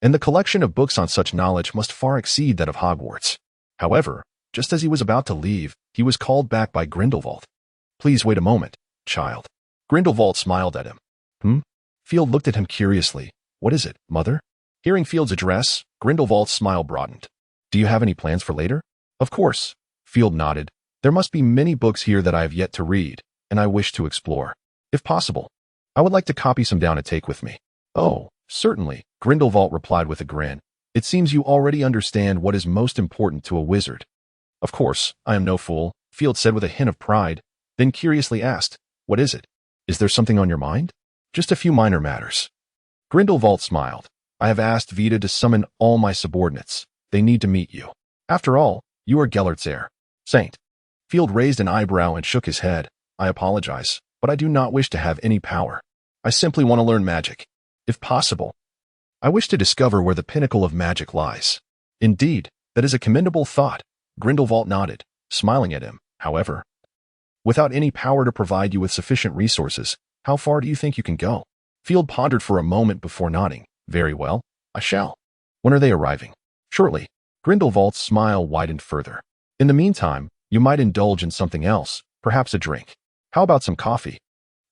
and the collection of books on such knowledge must far exceed that of Hogwarts. However, just as he was about to leave, he was called back by Grindelwald. "Please wait a moment, child." Grindelwald smiled at him. Field looked at him curiously. "What is it, mother?" Hearing Field's address, Grindelwald's smile broadened. Do you have any plans for later? Of course. Field nodded. There must be many books here that I have yet to read, and I wish to explore. If possible, I would like to copy some down to take with me. Oh, certainly, Grindelwald replied with a grin. It seems you already understand what is most important to a wizard. Of course, I am no fool, Field said with a hint of pride, then curiously asked, what is it? Is there something on your mind? Just a few minor matters. Grindelwald smiled. I have asked Vita to summon all my subordinates. They need to meet you. After all, you are Gellert's heir. Saint. Field raised an eyebrow and shook his head. I apologize, but I do not wish to have any power. I simply want to learn magic. If possible, I wish to discover where the pinnacle of magic lies. Indeed, that is a commendable thought. Grindelwald nodded, smiling at him. However, without any power to provide you with sufficient resources, how far do you think you can go? Field pondered for a moment before nodding. Very well, I shall. When are they arriving? Shortly. Grindelwald's smile widened further. In the meantime, you might indulge in something else, perhaps a drink. How about some coffee?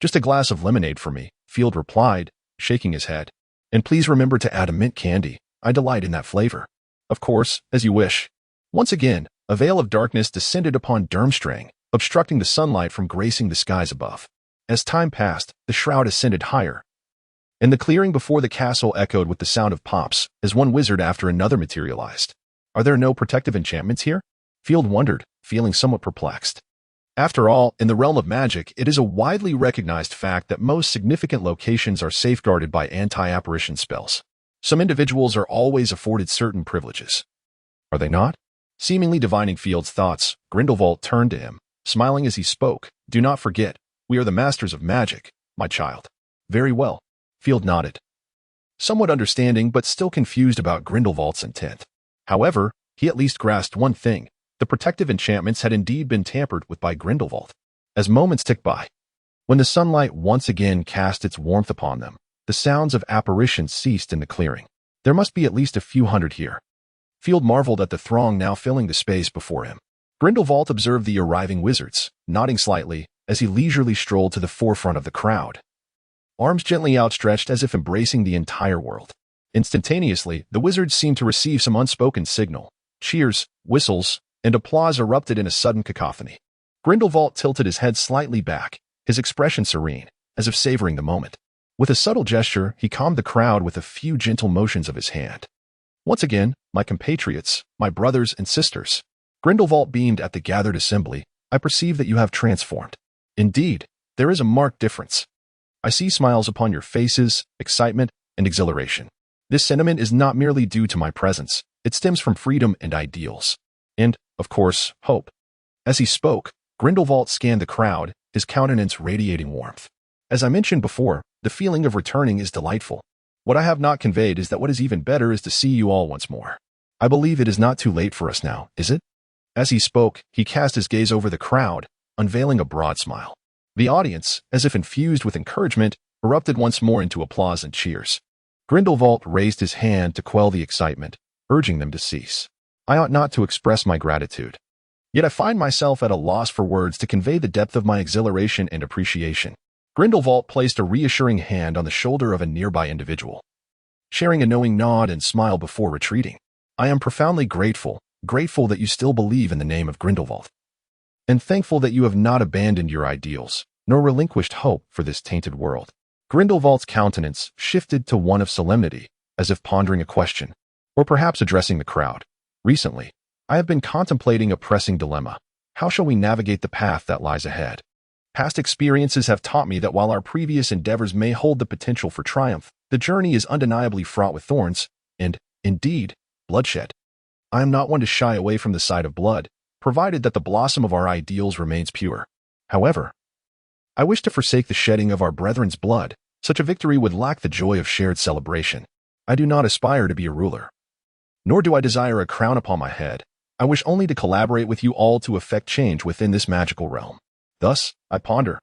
Just a glass of lemonade for me, Field replied, shaking his head. And please remember to add a mint candy. I delight in that flavor. Of course, as you wish. Once again, a veil of darkness descended upon Durmstrang, obstructing the sunlight from gracing the skies above. As time passed, the shroud ascended higher, and the clearing before the castle echoed with the sound of pops as one wizard after another materialized. Are there no protective enchantments here? Field wondered, feeling somewhat perplexed. After all, in the realm of magic, it is a widely recognized fact that most significant locations are safeguarded by anti-apparition spells. Some individuals are always afforded certain privileges. Are they not? Seemingly divining Field's thoughts, Grindelwald turned to him, smiling as he spoke. Do not forget, we are the masters of magic, my child. Very well. Field nodded, somewhat understanding but still confused about Grindelwald's intent. However, he at least grasped one thing. The protective enchantments had indeed been tampered with by Grindelwald. As moments ticked by, when the sunlight once again cast its warmth upon them, the sounds of apparitions ceased in the clearing. There must be at least a few hundred here. Field marveled at the throng now filling the space before him. Grindelwald observed the arriving wizards, nodding slightly as he leisurely strolled to the forefront of the crowd, arms gently outstretched as if embracing the entire world. Instantaneously, the wizards seemed to receive some unspoken signal. Cheers, whistles, and applause erupted in a sudden cacophony. Grindelwald tilted his head slightly back, his expression serene, as if savoring the moment. With a subtle gesture, he calmed the crowd with a few gentle motions of his hand. Once again, my compatriots, my brothers and sisters, Grindelwald beamed at the gathered assembly, I perceive that you have transformed. Indeed, there is a marked difference. I see smiles upon your faces, excitement, and exhilaration. This sentiment is not merely due to my presence. It stems from freedom and ideals. And, of course, hope. As he spoke, Grindelwald scanned the crowd, his countenance radiating warmth. As I mentioned before, the feeling of returning is delightful. What I have not conveyed is that what is even better is to see you all once more. I believe it is not too late for us now, is it? As he spoke, he cast his gaze over the crowd, unveiling a broad smile. The audience, as if infused with encouragement, erupted once more into applause and cheers. Grindelwald raised his hand to quell the excitement, urging them to cease. I ought not to express my gratitude. Yet I find myself at a loss for words to convey the depth of my exhilaration and appreciation. Grindelwald placed a reassuring hand on the shoulder of a nearby individual, sharing a knowing nod and smile before retreating. I am profoundly grateful that you still believe in the name of Grindelwald, and thankful that you have not abandoned your ideals, nor relinquished hope for this tainted world. Grindelwald's countenance shifted to one of solemnity, as if pondering a question, or perhaps addressing the crowd. Recently, I have been contemplating a pressing dilemma. How shall we navigate the path that lies ahead? Past experiences have taught me that while our previous endeavors may hold the potential for triumph, the journey is undeniably fraught with thorns, and, indeed, bloodshed. I am not one to shy away from the sight of blood, provided that the blossom of our ideals remains pure. However, I wish to forsake the shedding of our brethren's blood. Such a victory would lack the joy of shared celebration. I do not aspire to be a ruler, nor do I desire a crown upon my head. I wish only to collaborate with you all to effect change within this magical realm. Thus, I ponder.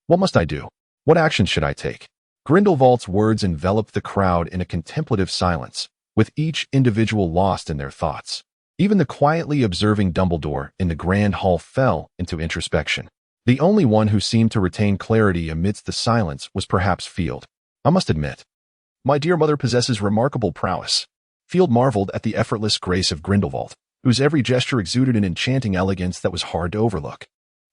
What must I do? What actions should I take? Grindelwald's words enveloped the crowd in a contemplative silence, with each individual lost in their thoughts. Even the quietly observing Dumbledore in the grand hall fell into introspection. The only one who seemed to retain clarity amidst the silence was perhaps Field. I must admit, my dear mother possesses remarkable prowess. Field marveled at the effortless grace of Grindlevald, whose every gesture exuded an enchanting elegance that was hard to overlook.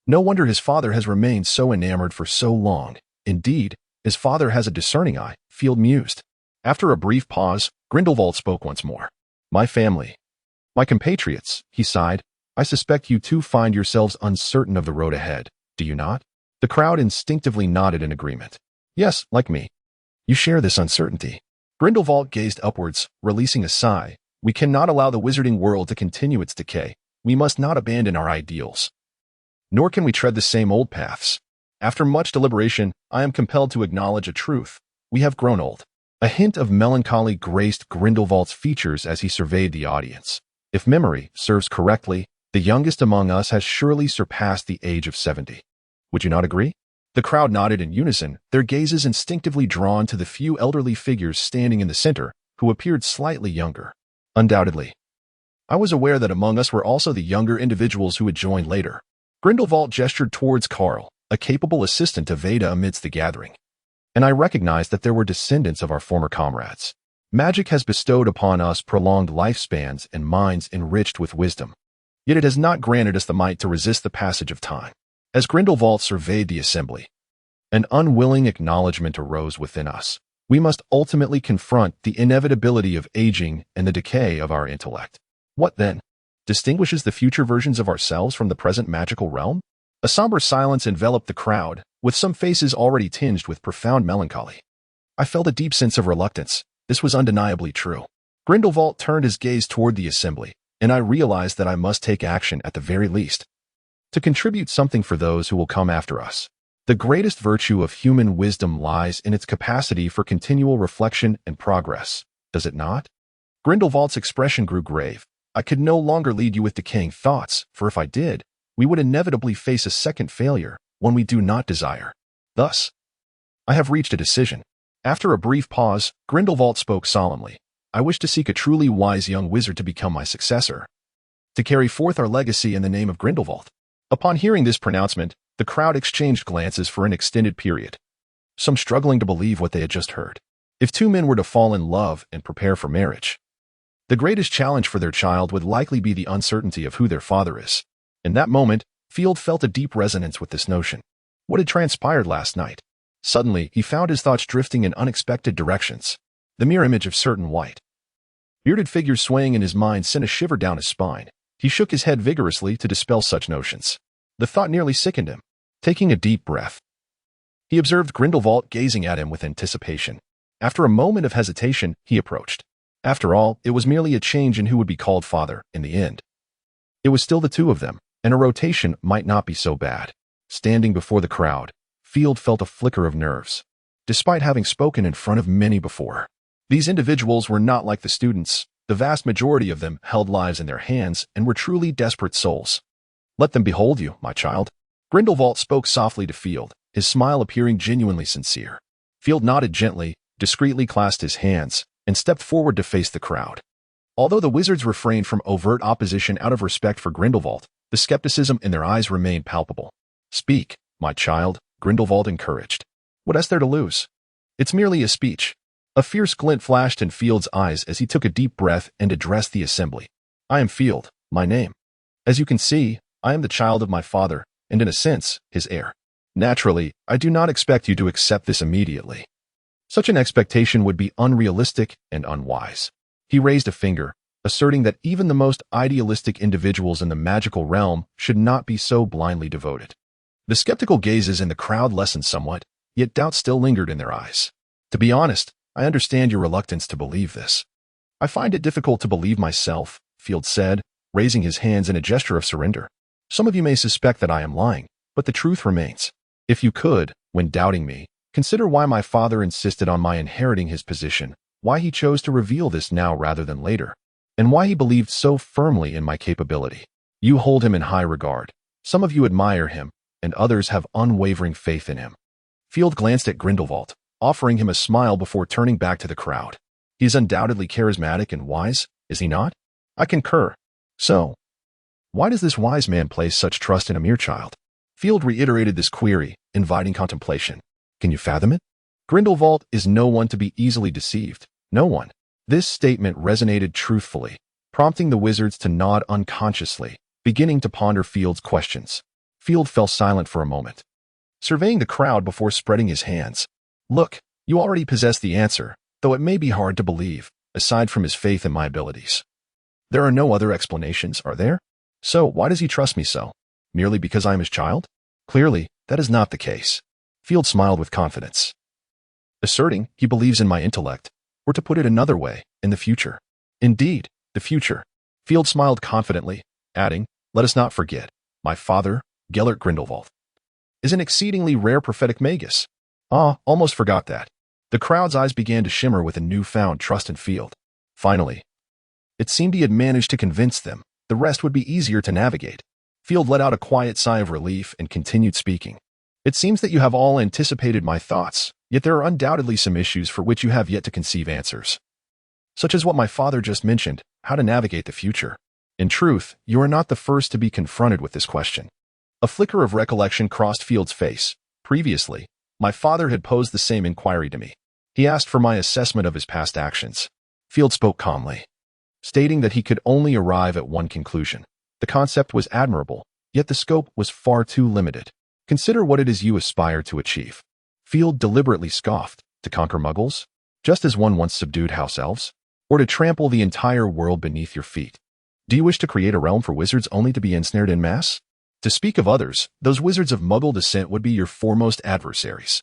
No wonder his father has remained so enamored for so long. Indeed, his father has a discerning eye, Field mused. After a brief pause, Grindlevald spoke once more. My family. My compatriots, he sighed. I suspect you too find yourselves uncertain of the road ahead, do you not? The crowd instinctively nodded in agreement. Yes, like me. You share this uncertainty. Grindlevald gazed upwards, releasing a sigh. We cannot allow the wizarding world to continue its decay. We must not abandon our ideals. Nor can we tread the same old paths. After much deliberation, I am compelled to acknowledge a truth. We have grown old. A hint of melancholy graced Grindelwald's features as he surveyed the audience. If memory serves correctly, the youngest among us has surely surpassed the age of 70. Would you not agree? The crowd nodded in unison, their gazes instinctively drawn to the few elderly figures standing in the center, who appeared slightly younger. Undoubtedly. I was aware that among us were also the younger individuals who had joined later. Grindelwald gestured towards Carl, a capable assistant to Veda amidst the gathering. And I recognized that there were descendants of our former comrades. Magic has bestowed upon us prolonged lifespans and minds enriched with wisdom. Yet it has not granted us the might to resist the passage of time. As Grindlevald surveyed the assembly, an unwilling acknowledgement arose within us. We must ultimately confront the inevitability of aging and the decay of our intellect. What then? Distinguishes the future versions of ourselves from the present magical realm? A somber silence enveloped the crowd, with some faces already tinged with profound melancholy. I felt a deep sense of reluctance. This was undeniably true. Grindelwald turned his gaze toward the assembly, and I realized that I must take action at the very least, to contribute something for those who will come after us. The greatest virtue of human wisdom lies in its capacity for continual reflection and progress, does it not? Grindelwald's expression grew grave. I could no longer lead you with decaying thoughts, for if I did, we would inevitably face a second failure, one we do not desire. Thus, I have reached a decision. After a brief pause, Grindelwald spoke solemnly. I wish to seek a truly wise young wizard to become my successor, to carry forth our legacy in the name of Grindelwald. Upon hearing this pronouncement, the crowd exchanged glances for an extended period, some struggling to believe what they had just heard. If two men were to fall in love and prepare for marriage, the greatest challenge for their child would likely be the uncertainty of who their father is. In that moment, Field felt a deep resonance with this notion. What had transpired last night? Suddenly, he found his thoughts drifting in unexpected directions. The mere image of certain white, bearded figures swaying in his mind sent a shiver down his spine. He shook his head vigorously to dispel such notions. The thought nearly sickened him. Taking a deep breath, he observed Grindelwald gazing at him with anticipation. After a moment of hesitation, he approached. After all, it was merely a change in who would be called father, in the end. It was still the two of them, and a rotation might not be so bad. Standing before the crowd, Field felt a flicker of nerves. Despite having spoken in front of many before, these individuals were not like the students. The vast majority of them held lives in their hands and were truly desperate souls. Let them behold you, my child. Grindelwald spoke softly to Field, his smile appearing genuinely sincere. Field nodded gently, discreetly clasped his hands, and stepped forward to face the crowd. Although the wizards refrained from overt opposition out of respect for Grindelwald, the skepticism in their eyes remained palpable. Speak, my child, Grindelwald encouraged. What is there to lose? It's merely a speech. A fierce glint flashed in Field's eyes as he took a deep breath and addressed the assembly. I am Field, my name. As you can see, I am the child of my father, and in a sense, his heir. Naturally, I do not expect you to accept this immediately. Such an expectation would be unrealistic and unwise. He raised a finger, asserting that even the most idealistic individuals in the magical realm should not be so blindly devoted. The skeptical gazes in the crowd lessened somewhat, yet doubt still lingered in their eyes. To be honest, I understand your reluctance to believe this. I find it difficult to believe myself, Field said, raising his hands in a gesture of surrender. Some of you may suspect that I am lying, but the truth remains. If you could, when doubting me, consider why my father insisted on my inheriting his position, why he chose to reveal this now rather than later, and why he believed so firmly in my capability. You hold him in high regard. Some of you admire him, and others have unwavering faith in him. Field glanced at Grindelwald, offering him a smile before turning back to the crowd. He is undoubtedly charismatic and wise, is he not? I concur. So, why does this wise man place such trust in a mere child? Field reiterated this query, inviting contemplation. Can you fathom it? Grindelwald is no one to be easily deceived. No one. This statement resonated truthfully, prompting the wizards to nod unconsciously, beginning to ponder Field's questions. Field fell silent for a moment, surveying the crowd before spreading his hands. Look, you already possess the answer, though it may be hard to believe, aside from his faith in my abilities. There are no other explanations, are there? So why does he trust me so? Merely because I am his child? Clearly, that is not the case. Field smiled with confidence, asserting he believes in my intellect, or to put it another way, in the future. Indeed, the future. Field smiled confidently, adding, let us not forget, my father, Gellert Grindlevald, is an exceedingly rare prophetic magus. Ah, almost forgot that. The crowd's eyes began to shimmer with a newfound trust in Field. Finally, it seemed he had managed to convince them. The rest would be easier to navigate. Field let out a quiet sigh of relief and continued speaking. It seems that you have all anticipated my thoughts, yet there are undoubtedly some issues for which you have yet to conceive answers. Such as what my father just mentioned, how to navigate the future. In truth, you are not the first to be confronted with this question. A flicker of recollection crossed Field's face. Previously, my father had posed the same inquiry to me. He asked for my assessment of his past actions. Field spoke calmly, stating that he could only arrive at one conclusion. The concept was admirable, yet the scope was far too limited. Consider what it is you aspire to achieve. Field deliberately scoffed. To conquer muggles? Just as one once subdued house elves? Or to trample the entire world beneath your feet? Do you wish to create a realm for wizards only to be ensnared in mass? To speak of others, those wizards of muggle descent would be your foremost adversaries.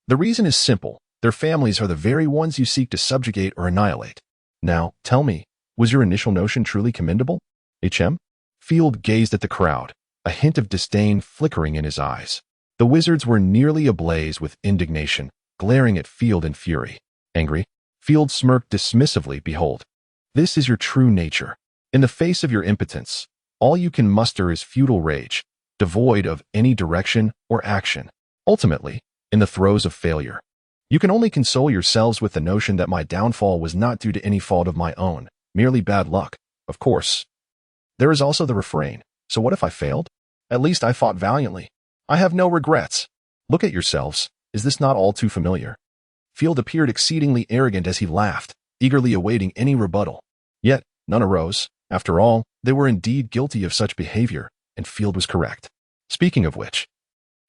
The reason is simple. Their families are the very ones you seek to subjugate or annihilate. Now, tell me, was your initial notion truly commendable? HM? Field gazed at the crowd, a hint of disdain flickering in his eyes. The wizards were nearly ablaze with indignation, glaring at Field in fury. Angry? Field smirked dismissively. Behold, this is your true nature. In the face of your impotence, all you can muster is futile rage, devoid of any direction or action. Ultimately, in the throes of failure, you can only console yourselves with the notion that my downfall was not due to any fault of my own, merely bad luck. Of course, there is also the refrain, so what if I failed? At least I fought valiantly. I have no regrets. Look at yourselves. Is this not all too familiar? Field appeared exceedingly arrogant as he laughed, eagerly awaiting any rebuttal. Yet, none arose. After all, they were indeed guilty of such behavior, and Field was correct. Speaking of which,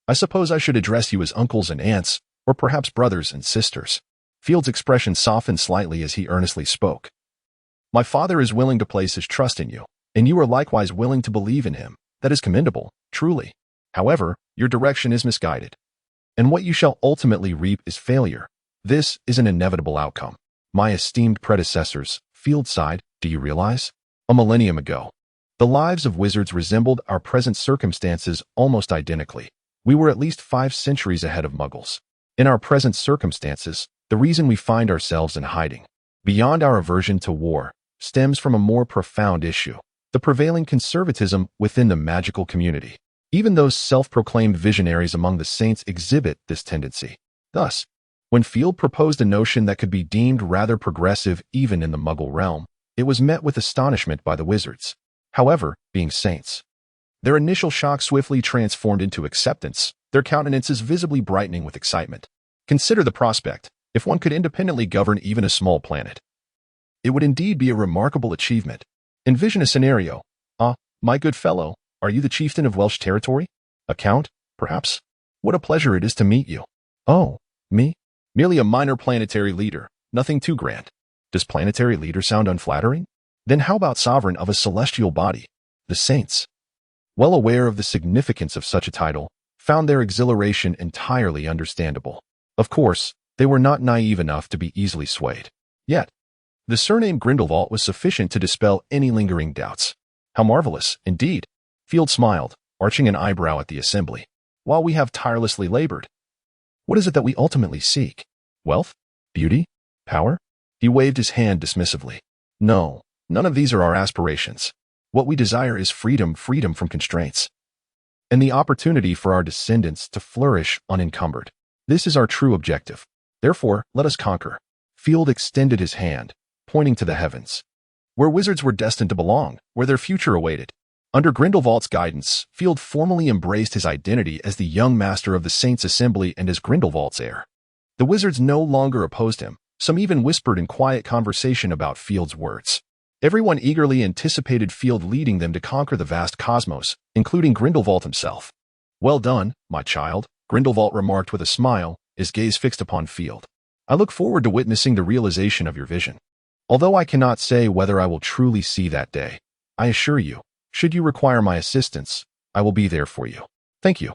I suppose I should address you as uncles and aunts, or perhaps brothers and sisters. Field's expression softened slightly as he earnestly spoke. My father is willing to place his trust in you, and you are likewise willing to believe in him. That is commendable, truly. However, your direction is misguided, and what you shall ultimately reap is failure. This is an inevitable outcome. My esteemed predecessors, Field sighed, do you realize? A millennium ago, the lives of wizards resembled our present circumstances almost identically. We were at least 5 centuries ahead of muggles. In our present circumstances, the reason we find ourselves in hiding, beyond our aversion to war, stems from a more profound issue: the prevailing conservatism within the magical community. Even those self-proclaimed visionaries among the saints exhibit this tendency. Thus, when Field proposed a notion that could be deemed rather progressive even in the muggle realm, it was met with astonishment by the wizards. However, being saints, their initial shock swiftly transformed into acceptance, their countenances visibly brightening with excitement. Consider the prospect. If one could independently govern even a small planet, it would indeed be a remarkable achievement. Envision a scenario. My good fellow, are you the chieftain of Welsh territory? A count, perhaps? What a pleasure it is to meet you. Oh, me? Merely a minor planetary leader, nothing too grand. Does planetary leader sound unflattering? Then how about sovereign of a celestial body? The saints, well aware of the significance of such a title, found their exhilaration entirely understandable. Of course, they were not naive enough to be easily swayed. Yet, the surname Grindlevald was sufficient to dispel any lingering doubts. How marvelous, indeed. Field smiled, arching an eyebrow at the assembly. While we have tirelessly labored, what is it that we ultimately seek? Wealth? Beauty? Power? He waved his hand dismissively. No, none of these are our aspirations. What we desire is freedom from constraints, and the opportunity for our descendants to flourish unencumbered. This is our true objective. Therefore, let us conquer. Field extended his hand, pointing to the heavens, where wizards were destined to belong, where their future awaited. Under Grindelwald's guidance, Field formally embraced his identity as the young master of the Saints' Assembly and as Grindelwald's heir. The wizards no longer opposed him. Some even whispered in quiet conversation about Field's words. Everyone eagerly anticipated Field leading them to conquer the vast cosmos, including Grindlevald himself. "Well done, my child," Grindlevald remarked with a smile, his gaze fixed upon Field. "I look forward to witnessing the realization of your vision. Although I cannot say whether I will truly see that day, I assure you, should you require my assistance, I will be there for you." "Thank you,"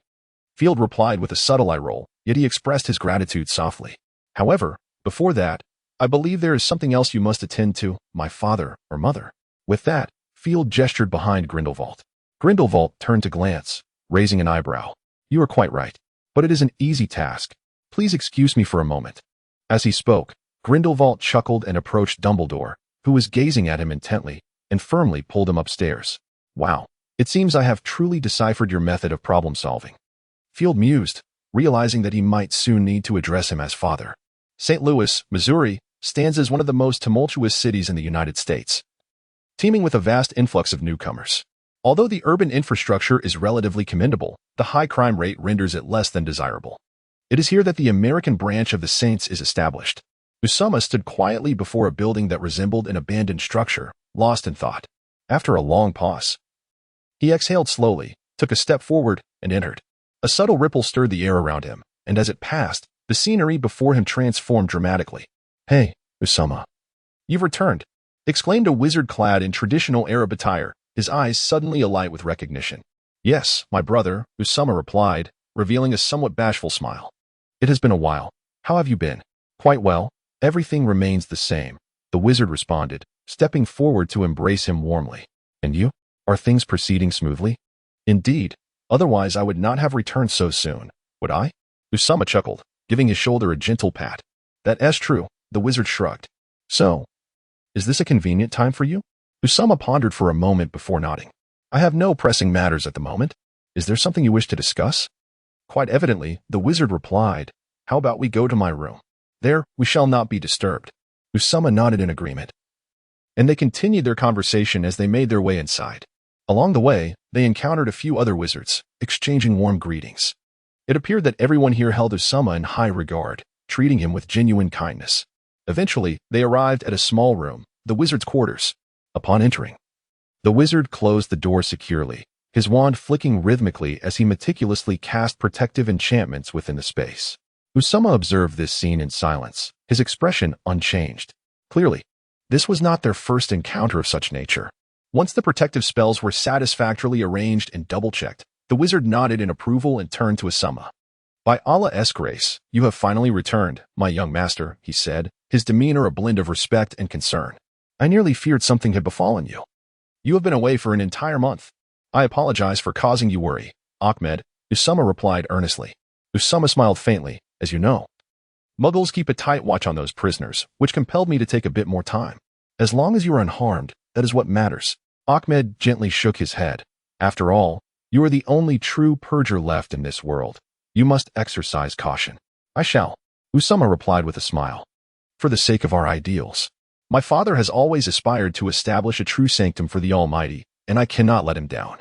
Field replied with a subtle eye roll, yet he expressed his gratitude softly. "However, before that, I believe there is something else you must attend to, my father or mother." With that, Field gestured behind Grindlevald. Grindlevald turned to glance, raising an eyebrow. "You are quite right, but it is an easy task. Please excuse me for a moment." As he spoke, Grindlevald chuckled and approached Dumbledore, who was gazing at him intently, and firmly pulled him upstairs. "Wow, it seems I have truly deciphered your method of problem-solving." Field mused, realizing that he might soon need to address him as father. St. Louis, Missouri, stands as one of the most tumultuous cities in the United States, teeming with a vast influx of newcomers. Although the urban infrastructure is relatively commendable, the high crime rate renders it less than desirable. It is here that the American branch of the Saints is established. Usama stood quietly before a building that resembled an abandoned structure, lost in thought. After a long pause, he exhaled slowly, took a step forward, and entered. A subtle ripple stirred the air around him, and as it passed, the scenery before him transformed dramatically. "Hey, Usama, you've returned," exclaimed a wizard clad in traditional Arab attire, his eyes suddenly alight with recognition. "Yes, my brother," Usama replied, revealing a somewhat bashful smile. "It has been a while. How have you been?" "Quite well. Everything remains the same," the wizard responded, stepping forward to embrace him warmly. "And you? Are things proceeding smoothly?" "Indeed. Otherwise I would not have returned so soon, would I?" Usama chuckled, giving his shoulder a gentle pat. "That's true," the wizard shrugged. "So, is this a convenient time for you?" Usama pondered for a moment before nodding. "I have no pressing matters at the moment. Is there something you wish to discuss?" Quite evidently, the wizard replied, "How about we go to my room? There, we shall not be disturbed." Usama nodded in agreement, and they continued their conversation as they made their way inside. Along the way, they encountered a few other wizards, exchanging warm greetings. It appeared that everyone here held Usama in high regard, treating him with genuine kindness. Eventually, they arrived at a small room, the wizard's quarters. Upon entering, the wizard closed the door securely, his wand flicking rhythmically as he meticulously cast protective enchantments within the space. Usama observed this scene in silence, his expression unchanged. Clearly, this was not their first encounter of such nature. Once the protective spells were satisfactorily arranged and double-checked, the wizard nodded in approval and turned to Usama. "By Allah's grace, you have finally returned, my young master," he said, his demeanor a blend of respect and concern. "I nearly feared something had befallen you. You have been away for an entire month. I apologize for causing you worry, Ahmed," Usama replied earnestly. Usama smiled faintly. "As you know, Muggles keep a tight watch on those prisoners, which compelled me to take a bit more time. As long as you are unharmed, that is what matters." Ahmed gently shook his head. "After all, you are the only true purger left in this world. You must exercise caution." "I shall," Usama replied with a smile. "For the sake of our ideals. My father has always aspired to establish a true sanctum for the Almighty, and I cannot let him down."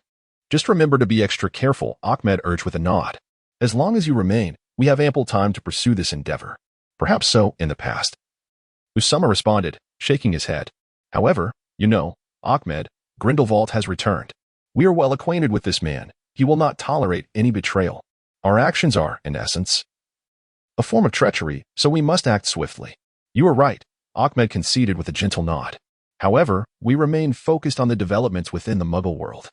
"Just remember to be extra careful," Ahmed urged with a nod. "As long as you remain, we have ample time to pursue this endeavor." "Perhaps so, in the past," Usama responded, shaking his head. "However, you know, Ahmed, Grindlevald has returned. We are well acquainted with this man. He will not tolerate any betrayal. Our actions are, in essence, a form of treachery, so we must act swiftly." "You are right," Ahmed conceded with a gentle nod. "However, we remain focused on the developments within the Muggle world,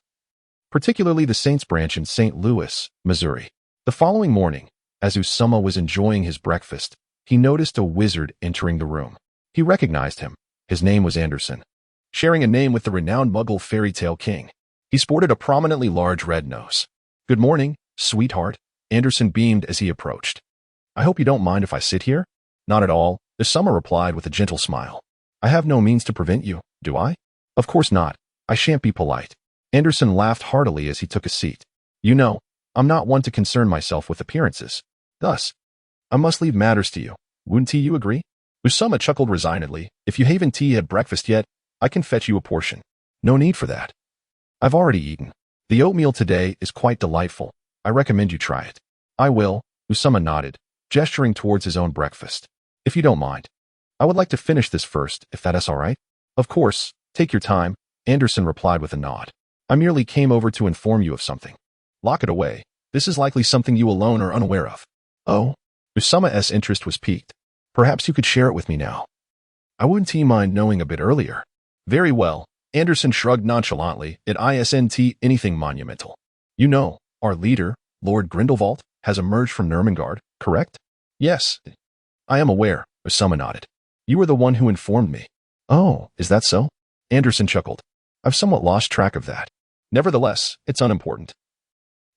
particularly the Saints branch in St. Louis, Missouri." The following morning, as Usama was enjoying his breakfast, he noticed a wizard entering the room. He recognized him. His name was Anderson, sharing a name with the renowned Muggle fairy tale king. He sported a prominently large red nose. "Good morning, sweetheart," Anderson beamed as he approached. "I hope you don't mind if I sit here?" "Not at all," Usama replied with a gentle smile. "I have no means to prevent you, do I?" "Of course not. I shan't be polite." Anderson laughed heartily as he took a seat. "You know, I'm not one to concern myself with appearances. Thus, I must leave matters to you. Wouldn't you agree?" Usama chuckled resignedly. "If you haven't had breakfast yet, I can fetch you a portion." "No need for that. I've already eaten. The oatmeal today is quite delightful. I recommend you try it." "I will," Usama nodded, gesturing towards his own breakfast. "If you don't mind." I would like to finish this first, if that is all right. Of course, take your time, Anderson replied with a nod. I merely came over to inform you of something. Lock it away. This is likely something you alone are unaware of. Oh? Usama's interest was piqued. Perhaps you could share it with me now. I wouldn't mind knowing a bit earlier. Very well. Anderson shrugged nonchalantly. It isn't anything monumental. You know, our leader, Lord Grindlevald, has emerged from Nurmengard, correct? Yes. I am aware, Usama nodded. You were the one who informed me. Oh, is that so? Anderson chuckled. I've somewhat lost track of that. Nevertheless, it's unimportant.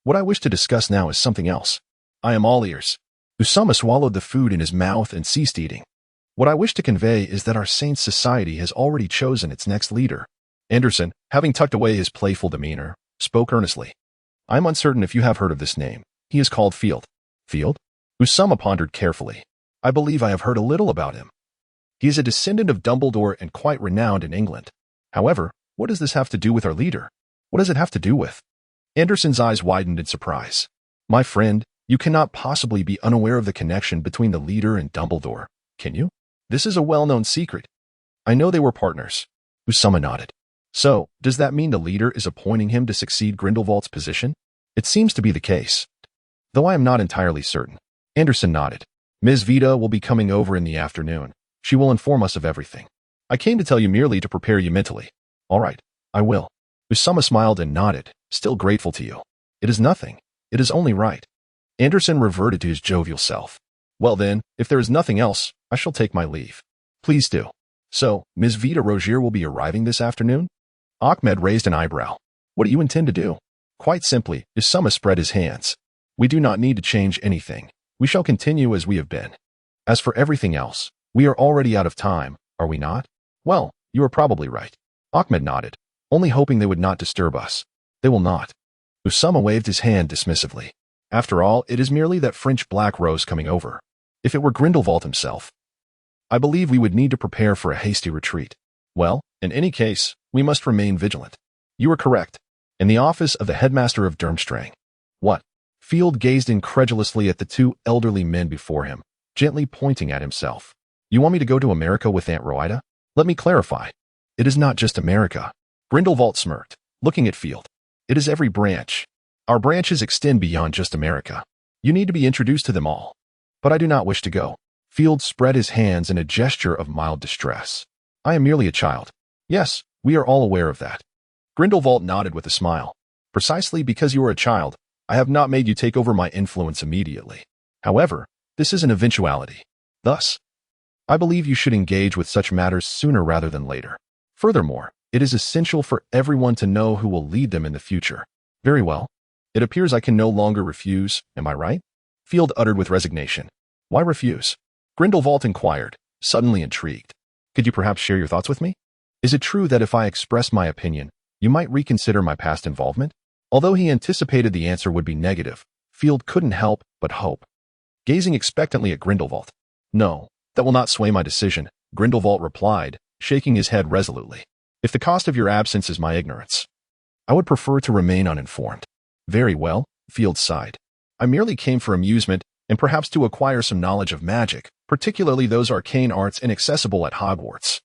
What I wish to discuss now is something else. I am all ears. Usama swallowed the food in his mouth and ceased eating. What I wish to convey is that our Saints Society has already chosen its next leader. Anderson, having tucked away his playful demeanor, spoke earnestly. I am uncertain if you have heard of this name. He is called Field. Field? Usama pondered carefully. I believe I have heard a little about him. He is a descendant of Dumbledore and quite renowned in England. However, what does this have to do with our leader? What does it have to do with? Anderson's eyes widened in surprise. My friend, you cannot possibly be unaware of the connection between the leader and Dumbledore, can you? This is a well-known secret. I know they were partners. Usama nodded. So, does that mean the leader is appointing him to succeed Grindelwald's position? It seems to be the case. Though I am not entirely certain. Anderson nodded. Ms. Vita will be coming over in the afternoon. She will inform us of everything. I came to tell you merely to prepare you mentally. All right, I will. Usama smiled and nodded, still grateful to you. It is nothing. It is only right. Anderson reverted to his jovial self. Well then, if there is nothing else, I shall take my leave. Please do. So, Ms. Vita Rogier will be arriving this afternoon? Ahmed raised an eyebrow. What do you intend to do? Quite simply, Usama spread his hands. We do not need to change anything. We shall continue as we have been. As for everything else, we are already out of time, are we not? Well, you are probably right. Ahmed nodded, only hoping they would not disturb us. They will not. Usama waved his hand dismissively. After all, it is merely that French Black Rose coming over. If it were Grindelwald himself, I believe we would need to prepare for a hasty retreat. Well, in any case, we must remain vigilant. You are correct. In the office of the headmaster of Durmstrang. What? Field gazed incredulously at the two elderly men before him, gently pointing at himself. You want me to go to America with Aunt Rhoida? Let me clarify. It is not just America. Grindelwald smirked, looking at Field. It is every branch. Our branches extend beyond just America. You need to be introduced to them all. But I do not wish to go. Field spread his hands in a gesture of mild distress. I am merely a child. Yes, we are all aware of that. Grindelwald nodded with a smile. Precisely because you are a child, I have not made you take over my influence immediately. However, this is an eventuality. Thus, I believe you should engage with such matters sooner rather than later. Furthermore, it is essential for everyone to know who will lead them in the future. Very well. It appears I can no longer refuse, am I right? Field uttered with resignation. Why refuse? Grindelwald inquired, suddenly intrigued. Could you perhaps share your thoughts with me? Is it true that if I express my opinion, you might reconsider my past involvement? Although he anticipated the answer would be negative, Field couldn't help but hope. Gazing expectantly at Grindelwald. No, that will not sway my decision, Grindelwald replied, shaking his head resolutely. If the cost of your absence is my ignorance, I would prefer to remain uninformed. Very well, Field sighed. I merely came for amusement and perhaps to acquire some knowledge of magic, particularly those arcane arts inaccessible at Hogwarts.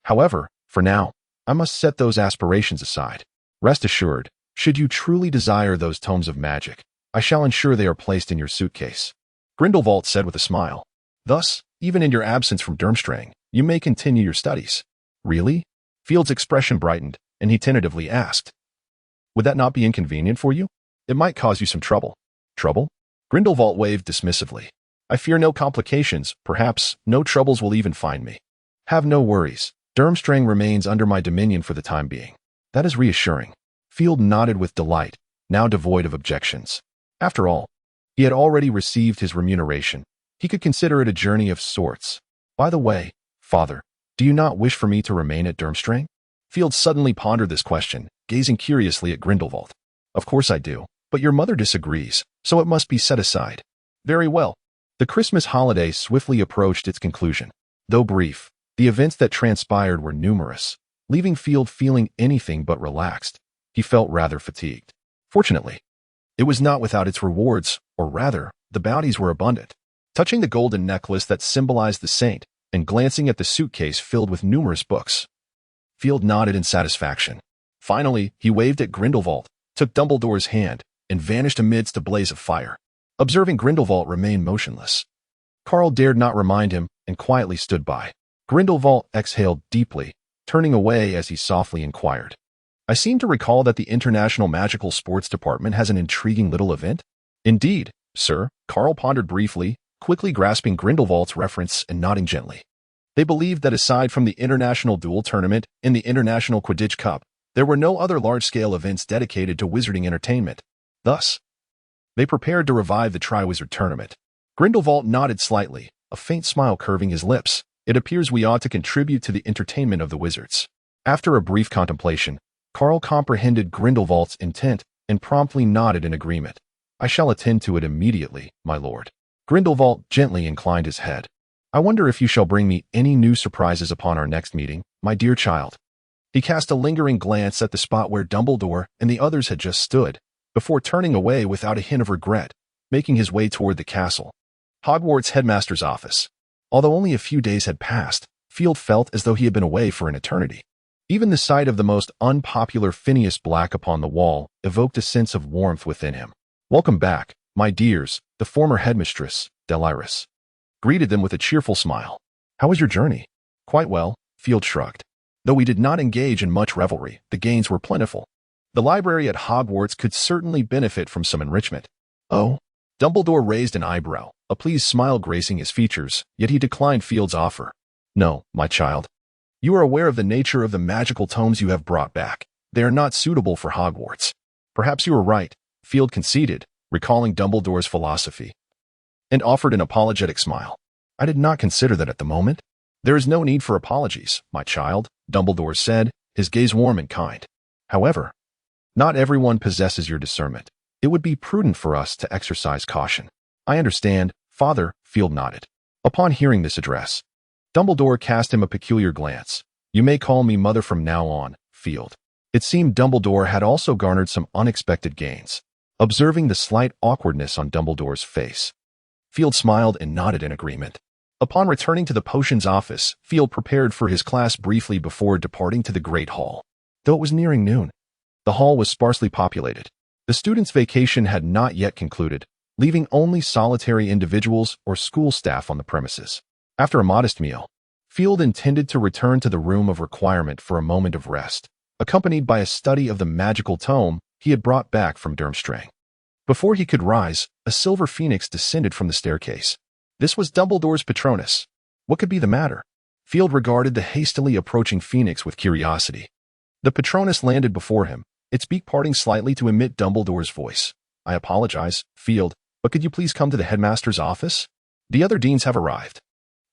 However, for now, I must set those aspirations aside. Rest assured, should you truly desire those tomes of magic, I shall ensure they are placed in your suitcase. Grindelwald said with a smile. Thus, even in your absence from Durmstrang, you may continue your studies. Really? Field's expression brightened, and he tentatively asked. Would that not be inconvenient for you? It might cause you some trouble. Trouble? Grindelwald waved dismissively. I fear no complications, perhaps no troubles will even find me. Have no worries. Durmstrang remains under my dominion for the time being. That is reassuring. Field nodded with delight, now devoid of objections. After all, he had already received his remuneration. He could consider it a journey of sorts. By the way, Father, do you not wish for me to remain at Durmstrang? Field suddenly pondered this question, gazing curiously at Grindelwald. Of course I do, but your mother disagrees, so it must be set aside. Very well. The Christmas holiday swiftly approached its conclusion. Though brief, the events that transpired were numerous, leaving Field feeling anything but relaxed. He felt rather fatigued. Fortunately, it was not without its rewards, or rather, the bounties were abundant. Touching the golden necklace that symbolized the saint, and glancing at the suitcase filled with numerous books. Field nodded in satisfaction. Finally, he waved at Grindlevald, took Dumbledore's hand, and vanished amidst a blaze of fire. Observing Grindlevald remain motionless, Carl dared not remind him and quietly stood by. Grindlevald exhaled deeply, turning away as he softly inquired, "I seem to recall that the International Magical Sports Department has an intriguing little event." "Indeed, sir," Carl pondered briefly, quickly grasping Grindelwald's reference and nodding gently. They believed that aside from the International Duel Tournament and the International Quidditch Cup, there were no other large-scale events dedicated to wizarding entertainment. Thus, they prepared to revive the Triwizard Tournament. Grindelwald nodded slightly, a faint smile curving his lips. "It appears we ought to contribute to the entertainment of the wizards." After a brief contemplation, Carl comprehended Grindelwald's intent and promptly nodded in agreement. "I shall attend to it immediately, my lord." Grindelwald gently inclined his head. "I wonder if you shall bring me any new surprises upon our next meeting, my dear child." He cast a lingering glance at the spot where Dumbledore and the others had just stood, before turning away without a hint of regret, making his way toward the castle. Hogwarts headmaster's office. Although only a few days had passed, Field felt as though he had been away for an eternity. Even the sight of the most unpopular Phineas Black upon the wall evoked a sense of warmth within him. "Welcome back, my dears," the former headmistress, Delacours, greeted them with a cheerful smile. "How was your journey?" "Quite well," Field shrugged. "Though we did not engage in much revelry, the gains were plentiful. The library at Hogwarts could certainly benefit from some enrichment." "Oh?" Dumbledore raised an eyebrow, a pleased smile gracing his features, yet he declined Field's offer. "No, my child. You are aware of the nature of the magical tomes you have brought back. They are not suitable for Hogwarts." "Perhaps you are right," Field conceded, recalling Dumbledore's philosophy, and offered an apologetic smile. "I did not consider that at the moment." "There is no need for apologies, my child," Dumbledore said, his gaze warm and kind. "However, not everyone possesses your discernment. It would be prudent for us to exercise caution." "I understand, Father," Field nodded. Upon hearing this address, Dumbledore cast him a peculiar glance. "You may call me Mother from now on, Field." It seemed Dumbledore had also garnered some unexpected gains. Observing the slight awkwardness on Dumbledore's face, Field smiled and nodded in agreement. Upon returning to the potions office, Field prepared for his class briefly before departing to the Great Hall. Though it was nearing noon, the hall was sparsely populated. The students' vacation had not yet concluded, leaving only solitary individuals or school staff on the premises. After a modest meal, Field intended to return to the room of requirement for a moment of rest, accompanied by a study of the magical tome he had brought back from Durmstrang. Before he could rise, a silver phoenix descended from the staircase. This was Dumbledore's Patronus. What could be the matter? Field regarded the hastily approaching phoenix with curiosity. The Patronus landed before him, its beak parting slightly to emit Dumbledore's voice. "I apologize, Field, but could you please come to the headmaster's office? The other deans have arrived."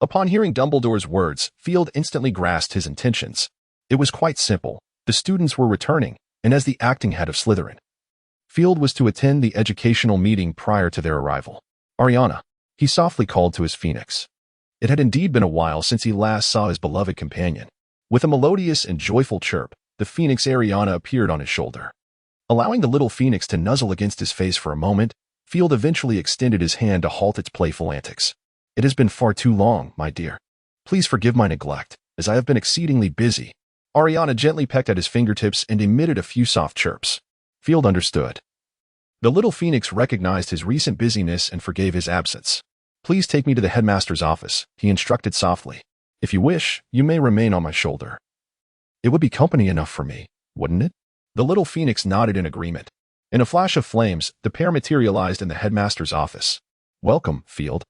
Upon hearing Dumbledore's words, Field instantly grasped his intentions. It was quite simple. The students were returning, and as the acting head of Slytherin, Field was to attend the educational meeting prior to their arrival. "Ariana," he softly called to his phoenix. It had indeed been a while since he last saw his beloved companion. With a melodious and joyful chirp, the phoenix Ariana appeared on his shoulder. Allowing the little phoenix to nuzzle against his face for a moment, Field eventually extended his hand to halt its playful antics. "It has been far too long, my dear. Please forgive my neglect, as I have been exceedingly busy." Ariana gently pecked at his fingertips and emitted a few soft chirps. Field understood. The little phoenix recognized his recent busyness and forgave his absence. "Please take me to the headmaster's office," he instructed softly. "If you wish, you may remain on my shoulder." "It would be company enough for me, wouldn't it?" The little phoenix nodded in agreement. In a flash of flames, the pair materialized in the headmaster's office. "Welcome, Field."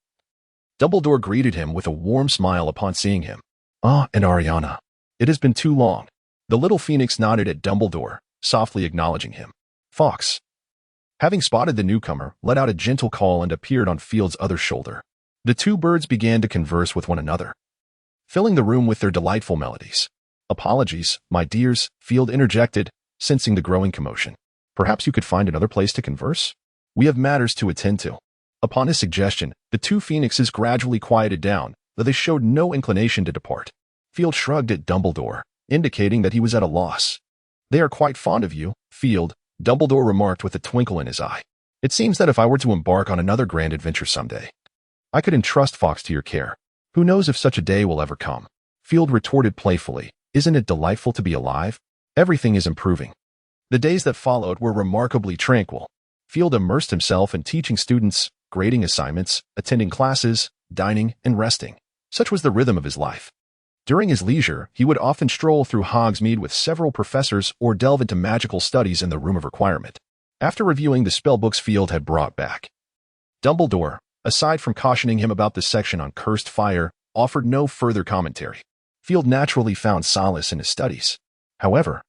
Dumbledore greeted him with a warm smile upon seeing him. "Ah, and Ariana. It has been too long." The little phoenix nodded at Dumbledore, softly acknowledging him. Fawkes, having spotted the newcomer, let out a gentle call and appeared on Field's other shoulder. The two birds began to converse with one another, filling the room with their delightful melodies. "Apologies, my dears," Field interjected, sensing the growing commotion. "Perhaps you could find another place to converse? We have matters to attend to." Upon his suggestion, the two phoenixes gradually quieted down, though they showed no inclination to depart. Field shrugged at Dumbledore, indicating that he was at a loss. "They are quite fond of you, Field," Dumbledore remarked with a twinkle in his eye. "It seems that if I were to embark on another grand adventure someday, I could entrust Fawkes to your care." Who knows if such a day will ever come? Field retorted playfully. Isn't it delightful to be alive? Everything is improving. The days that followed were remarkably tranquil. Field immersed himself in teaching students, grading assignments, attending classes, dining, and resting. Such was the rhythm of his life. During his leisure, he would often stroll through Hogsmeade with several professors or delve into magical studies in the Room of Requirement. After reviewing the spellbooks Field had brought back, Dumbledore, aside from cautioning him about the section on cursed fire, offered no further commentary. Field naturally found solace in his studies. However,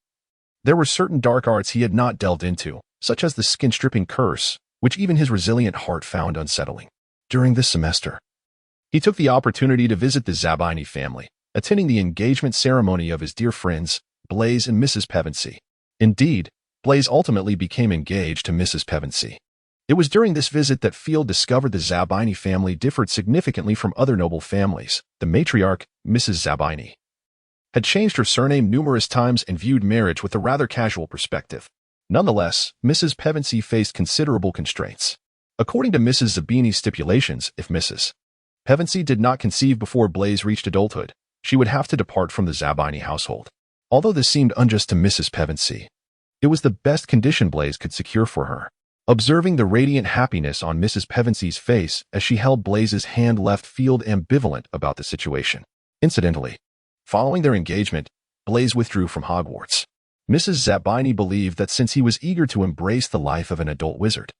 there were certain dark arts he had not delved into, such as the skin-stripping curse, which even his resilient heart found unsettling. During this semester, he took the opportunity to visit the Zabini family, attending the engagement ceremony of his dear friends, Blaise and Mrs. Pevensey. Indeed, Blaise ultimately became engaged to Mrs. Pevensey. It was during this visit that Field discovered the Zabini family differed significantly from other noble families. The matriarch, Mrs. Zabini, had changed her surname numerous times and viewed marriage with a rather casual perspective. Nonetheless, Mrs. Pevensey faced considerable constraints. According to Mrs. Zabini's stipulations, if Mrs. Pevensey did not conceive before Blaise reached adulthood, she would have to depart from the Zabini household. Although this seemed unjust to Mrs. Pevensey, it was the best condition Blaise could secure for her. Observing the radiant happiness on Mrs. Pevensey's face as she held Blaise's hand left Field ambivalent about the situation. Incidentally, following their engagement, Blaise withdrew from Hogwarts. Mrs. Zabini believed that since he was eager to embrace the life of an adult wizard,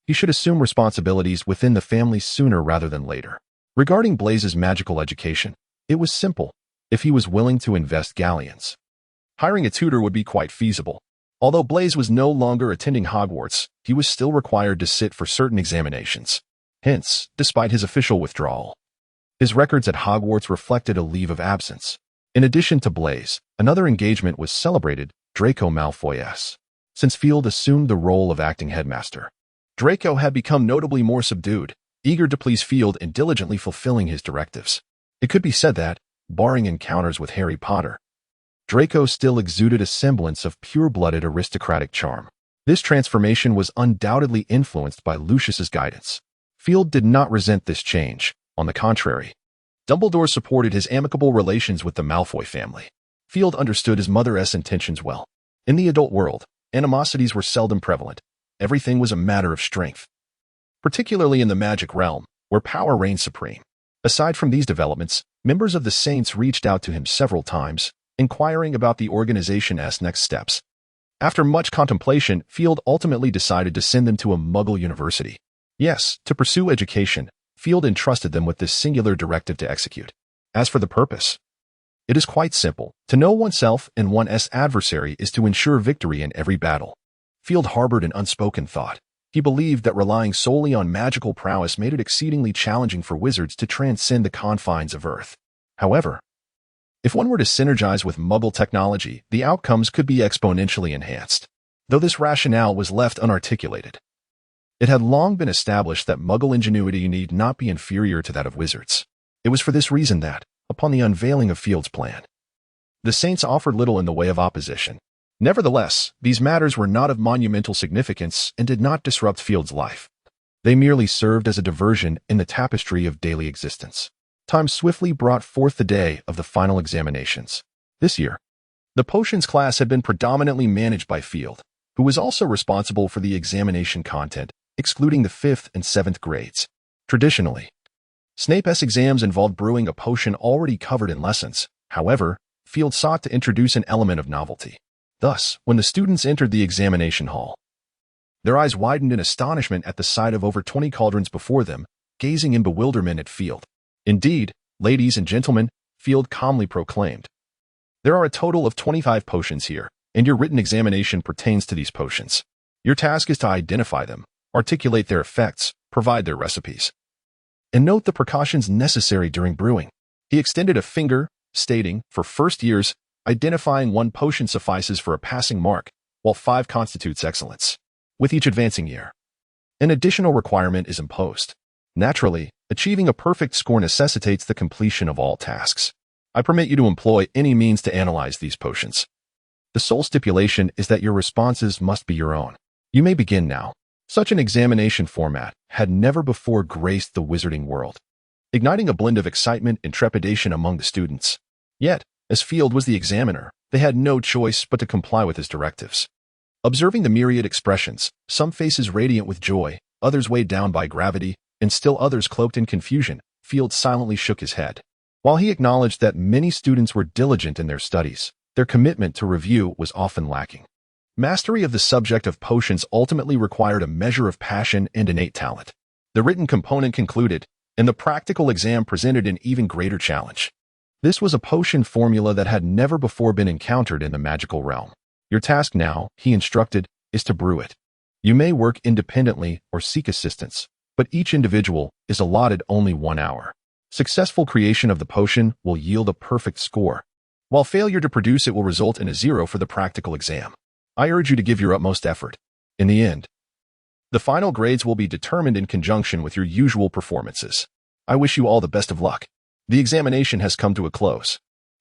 he should assume responsibilities within the family sooner rather than later. Regarding Blaise's magical education, it was simple if he was willing to invest galleons. Hiring a tutor would be quite feasible. Although Blaise was no longer attending Hogwarts, he was still required to sit for certain examinations. Hence, despite his official withdrawal, his records at Hogwarts reflected a leave of absence. In addition to Blaise, another engagement was celebrated, Draco Malfoy's. Since Field assumed the role of acting headmaster, Draco had become notably more subdued, eager to please Field and diligently fulfilling his directives. It could be said that, barring encounters with Harry Potter, Draco still exuded a semblance of pure-blooded aristocratic charm. This transformation was undoubtedly influenced by Lucius's guidance. Field did not resent this change. On the contrary, Dumbledore supported his amicable relations with the Malfoy family. Field understood his mother's intentions well. In the adult world, animosities were seldom prevalent. Everything was a matter of strength, particularly in the magic realm, where power reigned supreme. Aside from these developments, members of the Saints reached out to him several times, inquiring about the organization's next steps. After much contemplation, Field ultimately decided to send them to a Muggle university. Yes, to pursue education, Field entrusted them with this singular directive to execute. As for the purpose, it is quite simple. To know oneself and one's adversary is to ensure victory in every battle. Field harbored an unspoken thought. He believed that relying solely on magical prowess made it exceedingly challenging for wizards to transcend the confines of Earth. However, if one were to synergize with Muggle technology, the outcomes could be exponentially enhanced. Though this rationale was left unarticulated, it had long been established that Muggle ingenuity need not be inferior to that of wizards. It was for this reason that, upon the unveiling of Field's plan, the Saints offered little in the way of opposition. Nevertheless, these matters were not of monumental significance and did not disrupt Field's life. They merely served as a diversion in the tapestry of daily existence. Time swiftly brought forth the day of the final examinations. This year, the potions class had been predominantly managed by Field, who was also responsible for the examination content, excluding the 5th and 7th grades. Traditionally, Snape's exams involved brewing a potion already covered in lessons. However, Field sought to introduce an element of novelty. Thus, when the students entered the examination hall, their eyes widened in astonishment at the sight of over 20 cauldrons before them, gazing in bewilderment at Field. Indeed, ladies and gentlemen, Field calmly proclaimed, there are a total of 25 potions here, and your written examination pertains to these potions. Your task is to identify them, articulate their effects, provide their recipes, and note the precautions necessary during brewing. He extended a finger, stating, for first years, identifying 1 potion suffices for a passing mark, while 5 constitutes excellence. With each advancing year, an additional requirement is imposed. Naturally, achieving a perfect score necessitates the completion of all tasks. I permit you to employ any means to analyze these potions. The sole stipulation is that your responses must be your own. You may begin now. Such an examination format had never before graced the wizarding world. igniting a blend of excitement and trepidation among the students. Yet, as Field was the examiner, they had no choice but to comply with his directives. Observing the myriad expressions, some faces radiant with joy, others weighed down by gravity, and still others cloaked in confusion, Field silently shook his head. While he acknowledged that many students were diligent in their studies, their commitment to review was often lacking. Mastery of the subject of potions ultimately required a measure of passion and innate talent. The written component concluded, and the practical exam presented an even greater challenge. This was a potion formula that had never before been encountered in the magical realm. Your task now, he instructed, is to brew it. You may work independently or seek assistance, but each individual is allotted only 1 hour. Successful creation of the potion will yield a perfect score, while failure to produce it will result in a 0 for the practical exam. I urge you to give your utmost effort. In the end, the final grades will be determined in conjunction with your usual performances. I wish you all the best of luck. The examination has come to a close.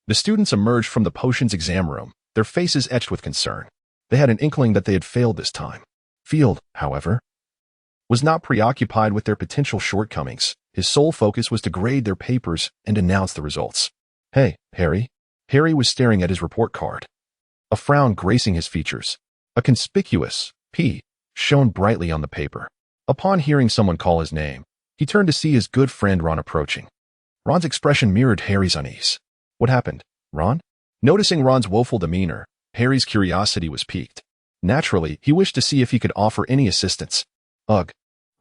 The students emerged from the potions exam room, their faces etched with concern. They had an inkling that they had failed this time. Field, however, was not preoccupied with their potential shortcomings. His sole focus was to grade their papers and announce the results. Hey, Harry. Harry was staring at his report card. A frown gracing his features. A conspicuous P shone brightly on the paper. Upon hearing someone call his name, he turned to see his good friend Ron approaching. Ron's expression mirrored Harry's unease. What happened, Ron? Noticing Ron's woeful demeanor, Harry's curiosity was piqued. Naturally, he wished to see if he could offer any assistance. Ugh.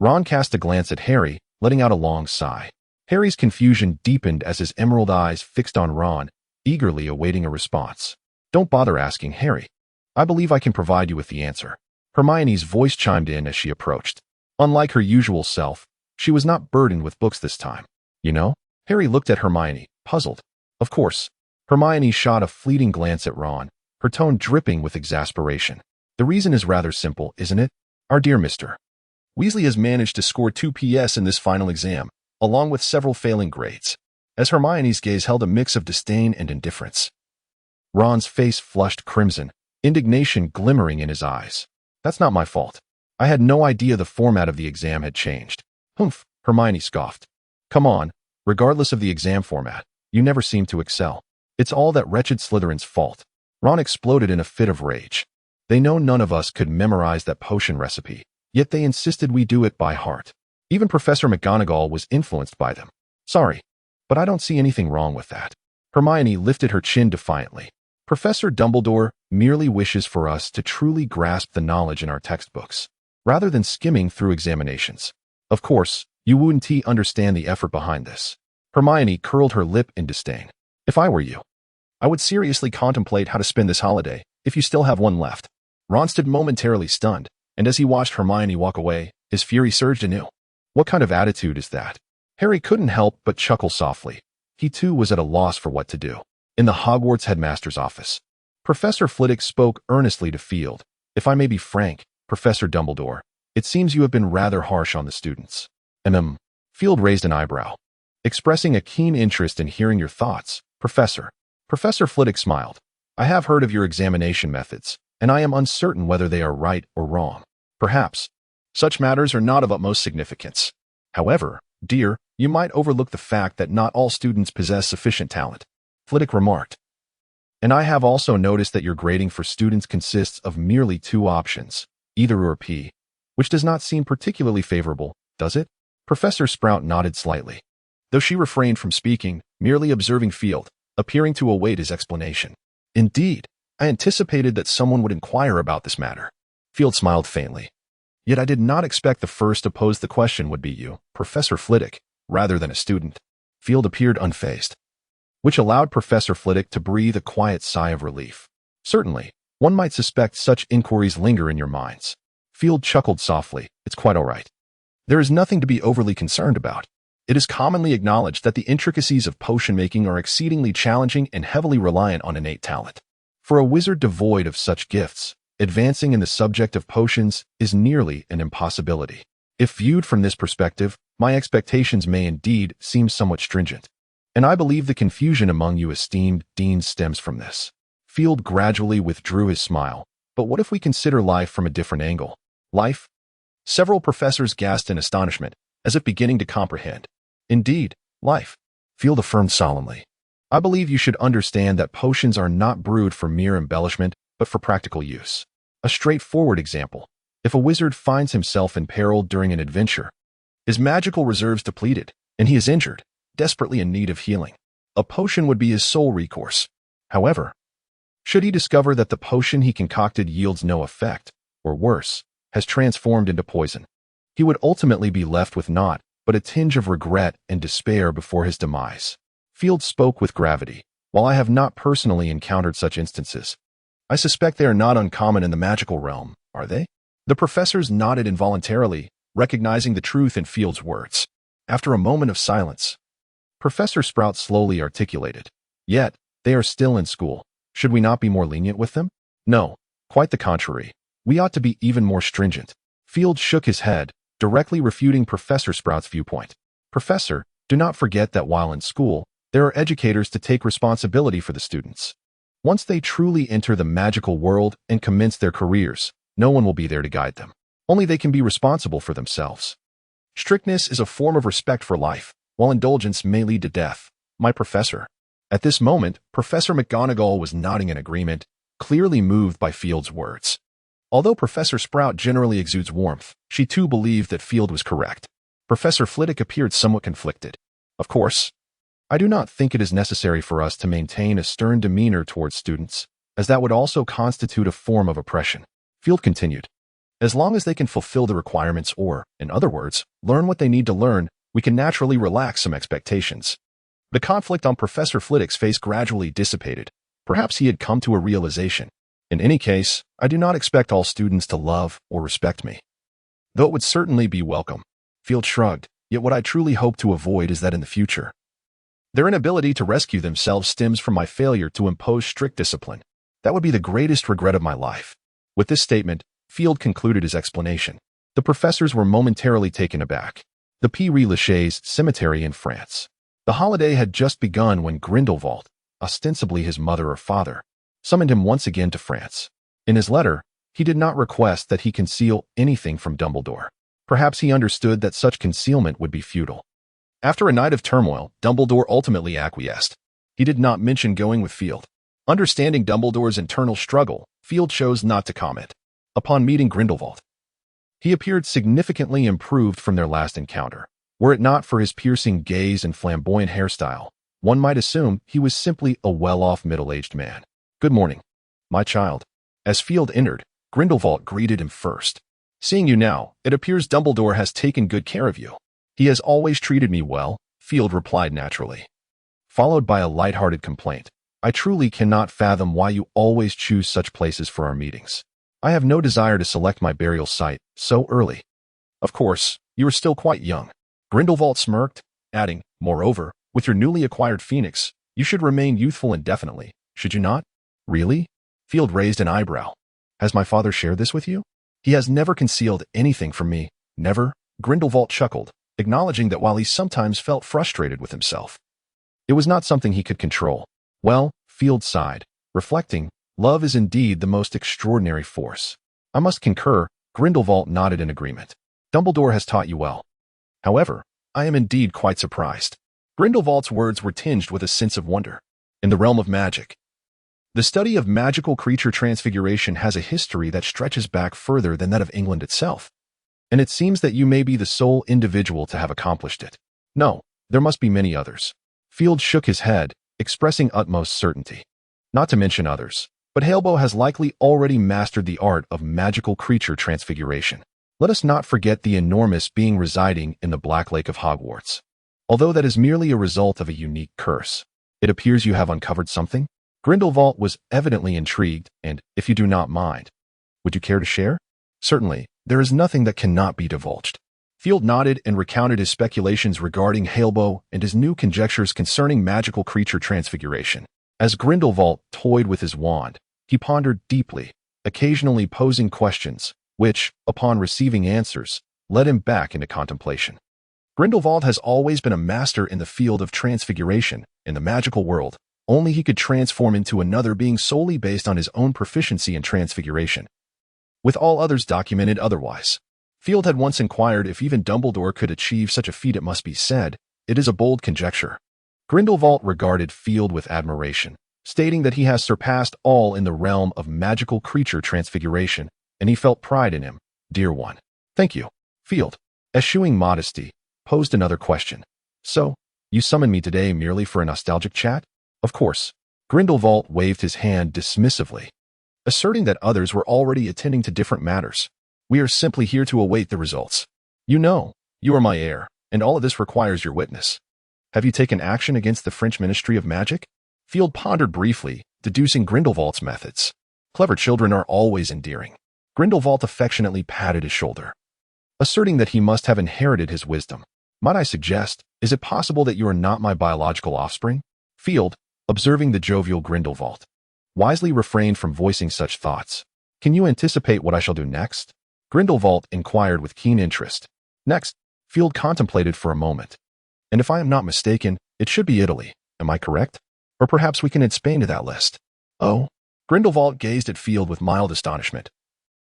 Ron cast a glance at Harry, letting out a long sigh. Harry's confusion deepened as his emerald eyes fixed on Ron, eagerly awaiting a response. Don't bother asking, Harry. I believe I can provide you with the answer. Hermione's voice chimed in as she approached. Unlike her usual self, she was not burdened with books this time. You know? Harry looked at Hermione, puzzled. Of course. Hermione shot a fleeting glance at Ron, her tone dripping with exasperation. The reason is rather simple, isn't it? Our dear Mr. Weasley has managed to score 2 PS in this final exam, along with several failing grades. As Hermione's gaze held a mix of disdain and indifference. Ron's face flushed crimson, indignation glimmering in his eyes. That's not my fault. I had no idea the format of the exam had changed. Humph, Hermione scoffed. Come on, regardless of the exam format, you never seem to excel. It's all that wretched Slytherin's fault. Ron exploded in a fit of rage. They know none of us could memorize that potion recipe, yet they insisted we do it by heart. Even Professor McGonagall was influenced by them. Sorry, but I don't see anything wrong with that. Hermione lifted her chin defiantly. Professor Dumbledore merely wishes for us to truly grasp the knowledge in our textbooks, rather than skimming through examinations. Of course, you wouldn't understand the effort behind this. Hermione curled her lip in disdain. If I were you, I would seriously contemplate how to spend this holiday, if you still have one left. Ron stood momentarily stunned, and as he watched Hermione walk away, his fury surged anew. What kind of attitude is that? Harry couldn't help but chuckle softly. He too was at a loss for what to do. In the Hogwarts headmaster's office, Professor Flitwick spoke earnestly to Field. If I may be frank, Professor Dumbledore, it seems you have been rather harsh on the students. Field raised an eyebrow. Expressing a keen interest in hearing your thoughts, Professor. Professor Flitwick smiled. I have heard of your examination methods, and I am uncertain whether they are right or wrong. Perhaps. Such matters are not of utmost significance. However, dear, you might overlook the fact that not all students possess sufficient talent. Flitwick remarked. And I have also noticed that your grading for students consists of merely 2 options, either or P, which does not seem particularly favorable, does it? Professor Sprout nodded slightly. Though she refrained from speaking, merely observing Field, appearing to await his explanation. Indeed, I anticipated that someone would inquire about this matter. Field smiled faintly. Yet I did not expect the first to pose the question would be you, Professor Flitwick, rather than a student. Field appeared unfazed, which allowed Professor Flitwick to breathe a quiet sigh of relief. Certainly, one might suspect such inquiries linger in your minds. Field chuckled softly. It's quite all right. There is nothing to be overly concerned about. It is commonly acknowledged that the intricacies of potion making are exceedingly challenging and heavily reliant on innate talent. For a wizard devoid of such gifts, advancing in the subject of potions is nearly an impossibility. If viewed from this perspective, my expectations may indeed seem somewhat stringent. And I believe the confusion among you esteemed deans stems from this. Field gradually withdrew his smile. But what if we consider life from a different angle? Life? Several professors gasped in astonishment, as if beginning to comprehend. Indeed, life. Field affirmed solemnly. I believe you should understand that potions are not brewed for mere embellishment, but for practical use. A straightforward example. If a wizard finds himself in peril during an adventure, his magical reserves depleted, and he is injured, desperately in need of healing, a potion would be his sole recourse. However, should he discover that the potion he concocted yields no effect, or worse, has transformed into poison, he would ultimately be left with naught but a tinge of regret and despair before his demise. Field spoke with gravity. While I have not personally encountered such instances, I suspect they are not uncommon in the magical realm, are they? The professors nodded involuntarily, recognizing the truth in Field's words. After a moment of silence, Professor Sprout slowly articulated, "Yet, they are still in school. Should we not be more lenient with them?" "No, quite the contrary. We ought to be even more stringent." Field shook his head, directly refuting Professor Sprout's viewpoint. "Professor, do not forget that while in school, there are educators to take responsibility for the students. Once they truly enter the magical world and commence their careers, no one will be there to guide them. Only they can be responsible for themselves. Strictness is a form of respect for life, while indulgence may lead to death. My professor." At this moment, Professor McGonagall was nodding in agreement, clearly moved by Field's words. Although Professor Sprout generally exudes warmth, she too believed that Field was correct. Professor Flitwick appeared somewhat conflicted. "Of course, I do not think it is necessary for us to maintain a stern demeanor towards students, as that would also constitute a form of oppression." Field continued. "As long as they can fulfill the requirements or, in other words, learn what they need to learn, we can naturally relax some expectations." The conflict on Professor Flitwick's face gradually dissipated. Perhaps he had come to a realization. In any case, I do not expect all students to love or respect me, though it would certainly be welcome. Field shrugged. Yet what I truly hope to avoid is that in the future, their inability to rescue themselves stems from my failure to impose strict discipline. That would be the greatest regret of my life. With this statement, Field concluded his explanation. The professors were momentarily taken aback. The Père Lachaise cemetery in France. The holiday had just begun when Grindlevald, ostensibly his mother or father, summoned him once again to France. In his letter, he did not request that he conceal anything from Dumbledore. Perhaps he understood that such concealment would be futile. After a night of turmoil, Dumbledore ultimately acquiesced. He did not mention going with Field. Understanding Dumbledore's internal struggle, Field chose not to comment. Upon meeting Grindlevald, he appeared significantly improved from their last encounter. Were it not for his piercing gaze and flamboyant hairstyle, one might assume he was simply a well-off middle-aged man. "Good morning, my child." As Field entered, Grindlevald greeted him first. "Seeing you now, it appears Dumbledore has taken good care of you." "He has always treated me well," Field replied naturally, followed by a light-hearted complaint. "I truly cannot fathom why you always choose such places for our meetings. I have no desire to select my burial site so early." "Of course, you are still quite young." Grindelwald smirked, adding, "Moreover, with your newly acquired phoenix, you should remain youthful indefinitely, should you not?" "Really?" Field raised an eyebrow. "Has my father shared this with you?" "He has never concealed anything from me, never." Grindelwald chuckled, acknowledging that while he sometimes felt frustrated with himself, it was not something he could control. "Well," Field sighed, reflecting, "love is indeed the most extraordinary force." "I must concur." Grindelwald nodded in agreement. "Dumbledore has taught you well. However, I am indeed quite surprised." Grindelwald's words were tinged with a sense of wonder. In the realm of magic, the study of magical creature transfiguration has a history that stretches back further than that of England itself. And it seems that you may be the sole individual to have accomplished it. "No, there must be many others." Field shook his head, expressing utmost certainty. "Not to mention others. But Halebo has likely already mastered the art of magical creature transfiguration. Let us not forget the enormous being residing in the Black Lake of Hogwarts. Although that is merely a result of a unique curse. It appears you have uncovered something?" Grindelwald was evidently intrigued, and, if you do not mind, would you care to share? "Certainly, there is nothing that cannot be divulged." Field nodded and recounted his speculations regarding Halebo and his new conjectures concerning magical creature transfiguration. As Grindelwald toyed with his wand, he pondered deeply, occasionally posing questions, which, upon receiving answers, led him back into contemplation. Grindelwald has always been a master in the field of transfiguration. In the magical world, only he could transform into another being solely based on his own proficiency in transfiguration, with all others documented otherwise. Field had once inquired if even Dumbledore could achieve such a feat. It must be said, it is a bold conjecture. Grindlevald regarded Field with admiration, stating that he has surpassed all in the realm of magical creature transfiguration, and he felt pride in him. Dear one. Thank you. Field, eschewing modesty, posed another question. So, you summoned me today merely for a nostalgic chat? Of course. Grindlevald waved his hand dismissively, asserting that others were already attending to different matters. We are simply here to await the results. You know, you are my heir, and all of this requires your witness. Have you taken action against the French Ministry of Magic? Field pondered briefly, deducing Grindelwald's methods. Clever children are always endearing. Grindelwald affectionately patted his shoulder, asserting that he must have inherited his wisdom. Might I suggest, is it possible that you are not my biological offspring? Field, observing the jovial Grindelwald, wisely refrained from voicing such thoughts. Can you anticipate what I shall do next? Grindelwald inquired with keen interest. Next, Field contemplated for a moment. And if I am not mistaken, it should be Italy. Am I correct? Or perhaps we can add Spain to that list. Oh? Grindelwald gazed at Field with mild astonishment,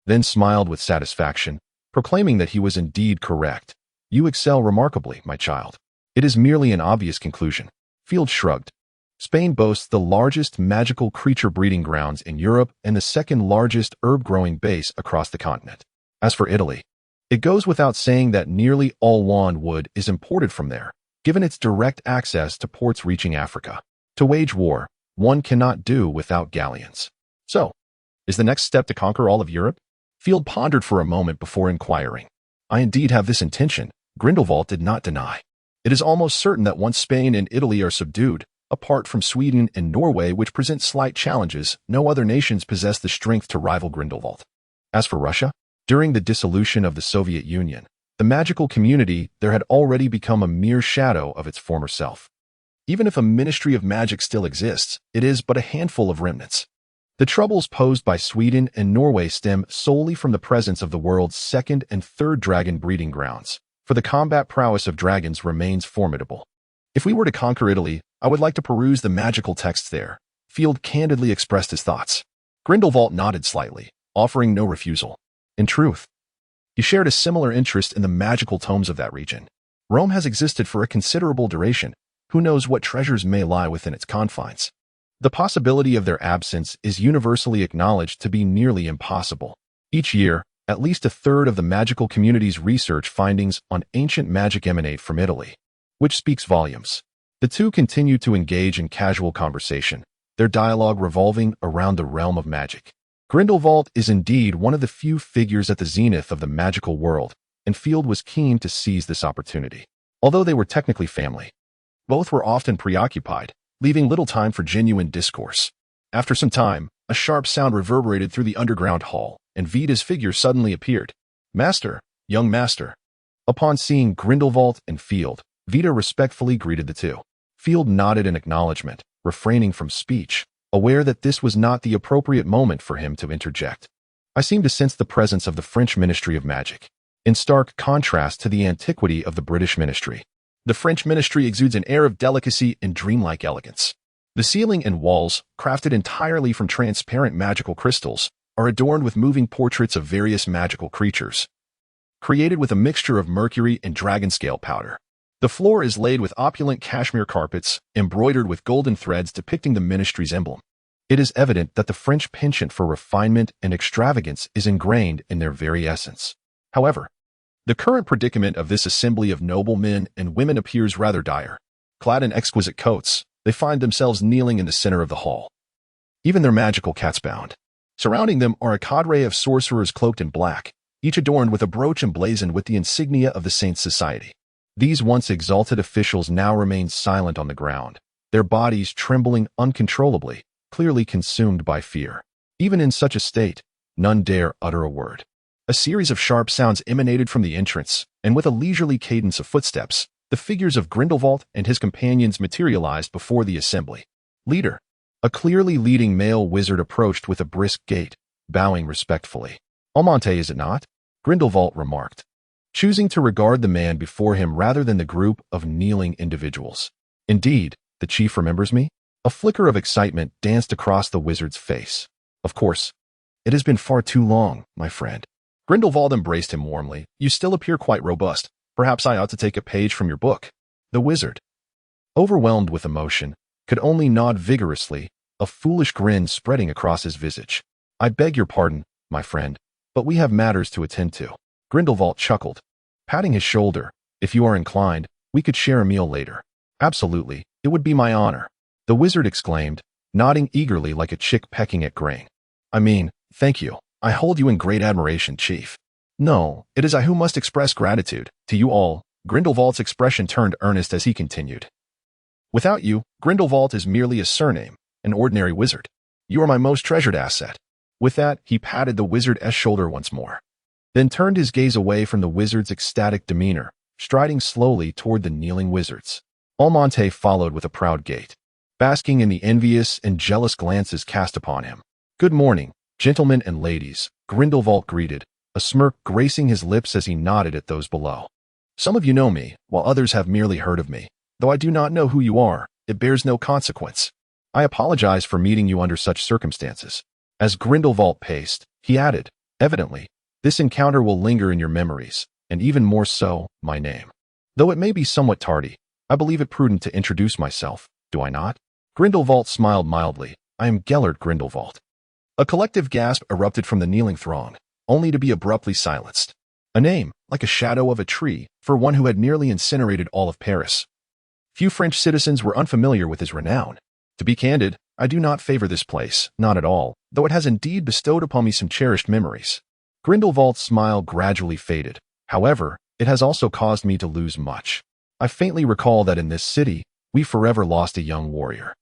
then smiled with satisfaction, proclaiming that he was indeed correct. You excel remarkably, my child. It is merely an obvious conclusion. Field shrugged. Spain boasts the largest magical creature breeding grounds in Europe and the second largest herb-growing base across the continent. As for Italy, it goes without saying that nearly all wand wood is imported from there, given its direct access to ports reaching Africa. To wage war, one cannot do without galleons. So, is the next step to conquer all of Europe? Field pondered for a moment before inquiring. I indeed have this intention, Grindelwald did not deny. It is almost certain that once Spain and Italy are subdued, apart from Sweden and Norway, which present slight challenges, no other nations possess the strength to rival Grindelwald. As for Russia, during the dissolution of the Soviet Union, the magical community there had already become a mere shadow of its former self. Even if a Ministry of Magic still exists, it is but a handful of remnants. The troubles posed by Sweden and Norway stem solely from the presence of the world's second and third dragon breeding grounds, for the combat prowess of dragons remains formidable. If we were to conquer Italy, I would like to peruse the magical texts there. Field candidly expressed his thoughts. Grindelwald nodded slightly, offering no refusal. In truth, he shared a similar interest in the magical tomes of that region. Rome has existed for a considerable duration. Who knows what treasures may lie within its confines? The possibility of their absence is universally acknowledged to be nearly impossible. Each year, at least a third of the magical community's research findings on ancient magic emanate from Italy, which speaks volumes. The two continue to engage in casual conversation, their dialogue revolving around the realm of magic. Grindelwald is indeed one of the few figures at the zenith of the magical world, and Field was keen to seize this opportunity. Although they were technically family, both were often preoccupied, leaving little time for genuine discourse. After some time, a sharp sound reverberated through the underground hall, and Vida's figure suddenly appeared. Master, young master. Upon seeing Grindelwald and Field, Vida respectfully greeted the two. Field nodded in acknowledgement, refraining from speech, aware that this was not the appropriate moment for him to interject. I seem to sense the presence of the French Ministry of Magic, in stark contrast to the antiquity of the British Ministry. The French Ministry exudes an air of delicacy and dreamlike elegance. The ceiling and walls, crafted entirely from transparent magical crystals, are adorned with moving portraits of various magical creatures, created with a mixture of mercury and dragon scale powder. The floor is laid with opulent cashmere carpets, embroidered with golden threads depicting the ministry's emblem. It is evident that the French penchant for refinement and extravagance is ingrained in their very essence. However, the current predicament of this assembly of noble men and women appears rather dire. Clad in exquisite coats, they find themselves kneeling in the center of the hall. Even their magical cats bound. Surrounding them are a cadre of sorcerers cloaked in black, each adorned with a brooch emblazoned with the insignia of the Saints' Society. These once exalted officials now remain silent on the ground, their bodies trembling uncontrollably, clearly consumed by fear. Even in such a state, none dare utter a word. A series of sharp sounds emanated from the entrance, and with a leisurely cadence of footsteps, the figures of Grindelwald and his companions materialized before the assembly. Leader, a clearly leading male wizard approached with a brisk gait, bowing respectfully. Almonte, is it not? Grindelwald remarked, choosing to regard the man before him rather than the group of kneeling individuals. Indeed, the chief remembers me? A flicker of excitement danced across the wizard's face. Of course. It has been far too long, my friend. Grindelwald embraced him warmly. You still appear quite robust. Perhaps I ought to take a page from your book. The wizard, overwhelmed with emotion, could only nod vigorously, a foolish grin spreading across his visage. I beg your pardon, my friend, but we have matters to attend to. Grindlevald chuckled, patting his shoulder. If you are inclined, we could share a meal later. Absolutely, it would be my honor. The wizard exclaimed, nodding eagerly like a chick pecking at grain. I mean, thank you. I hold you in great admiration, Chief. No, it is I who must express gratitude. To you all. Grindelwald's expression turned earnest as he continued. Without you, Grindelwald is merely a surname, an ordinary wizard. You are my most treasured asset. With that, he patted the wizard's shoulder once more, then turned his gaze away from the wizard's ecstatic demeanor, striding slowly toward the kneeling wizards. Almonte followed with a proud gait, basking in the envious and jealous glances cast upon him. Good morning, gentlemen and ladies, Grindelwald greeted, a smirk gracing his lips as he nodded at those below. Some of you know me, while others have merely heard of me. Though I do not know who you are, it bears no consequence. I apologize for meeting you under such circumstances. As Grindelwald paced, he added, evidently, this encounter will linger in your memories, and even more so, my name. Though it may be somewhat tardy, I believe it prudent to introduce myself, do I not? Grindelwald smiled mildly. I am Gellert Grindelwald. A collective gasp erupted from the kneeling throng, only to be abruptly silenced. A name, like a shadow of a tree, for one who had nearly incinerated all of Paris. Few French citizens were unfamiliar with his renown. To be candid, I do not favor this place, not at all, though it has indeed bestowed upon me some cherished memories. Grindelwald's smile gradually faded. However, it has also caused me to lose much. I faintly recall that in this city, we forever lost a young warrior.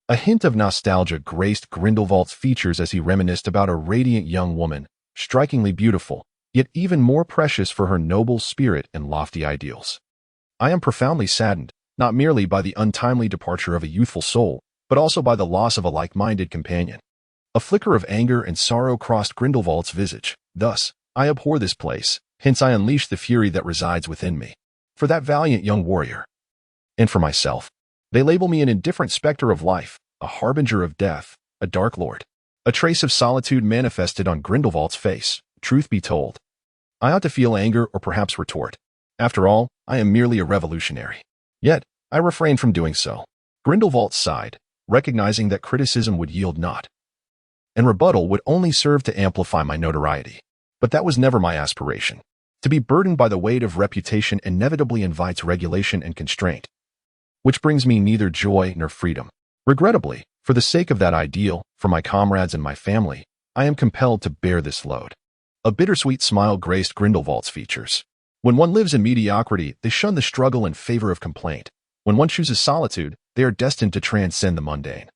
A hint of nostalgia graced Grindelwald's features as he reminisced about a radiant young woman, strikingly beautiful, yet even more precious for her noble spirit and lofty ideals. I am profoundly saddened, not merely by the untimely departure of a youthful soul, but also by the loss of a like-minded companion. A flicker of anger and sorrow crossed Grindelwald's visage. Thus, I abhor this place, hence I unleash the fury that resides within me. For that valiant young warrior. And for myself. They label me an indifferent specter of life, a harbinger of death, a dark lord. A trace of solitude manifested on Grindelwald's face. Truth be told, I ought to feel anger or perhaps retort. After all, I am merely a revolutionary. Yet, I refrain from doing so. Grindelwald sighed, recognizing that criticism would yield naught, and rebuttal would only serve to amplify my notoriety. But that was never my aspiration. To be burdened by the weight of reputation inevitably invites regulation and constraint, which brings me neither joy nor freedom. Regrettably, for the sake of that ideal, for my comrades and my family, I am compelled to bear this load. A bittersweet smile graced Grindelwald's features. When one lives in mediocrity, they shun the struggle in favor of complaint. When one chooses solitude, they are destined to transcend the mundane.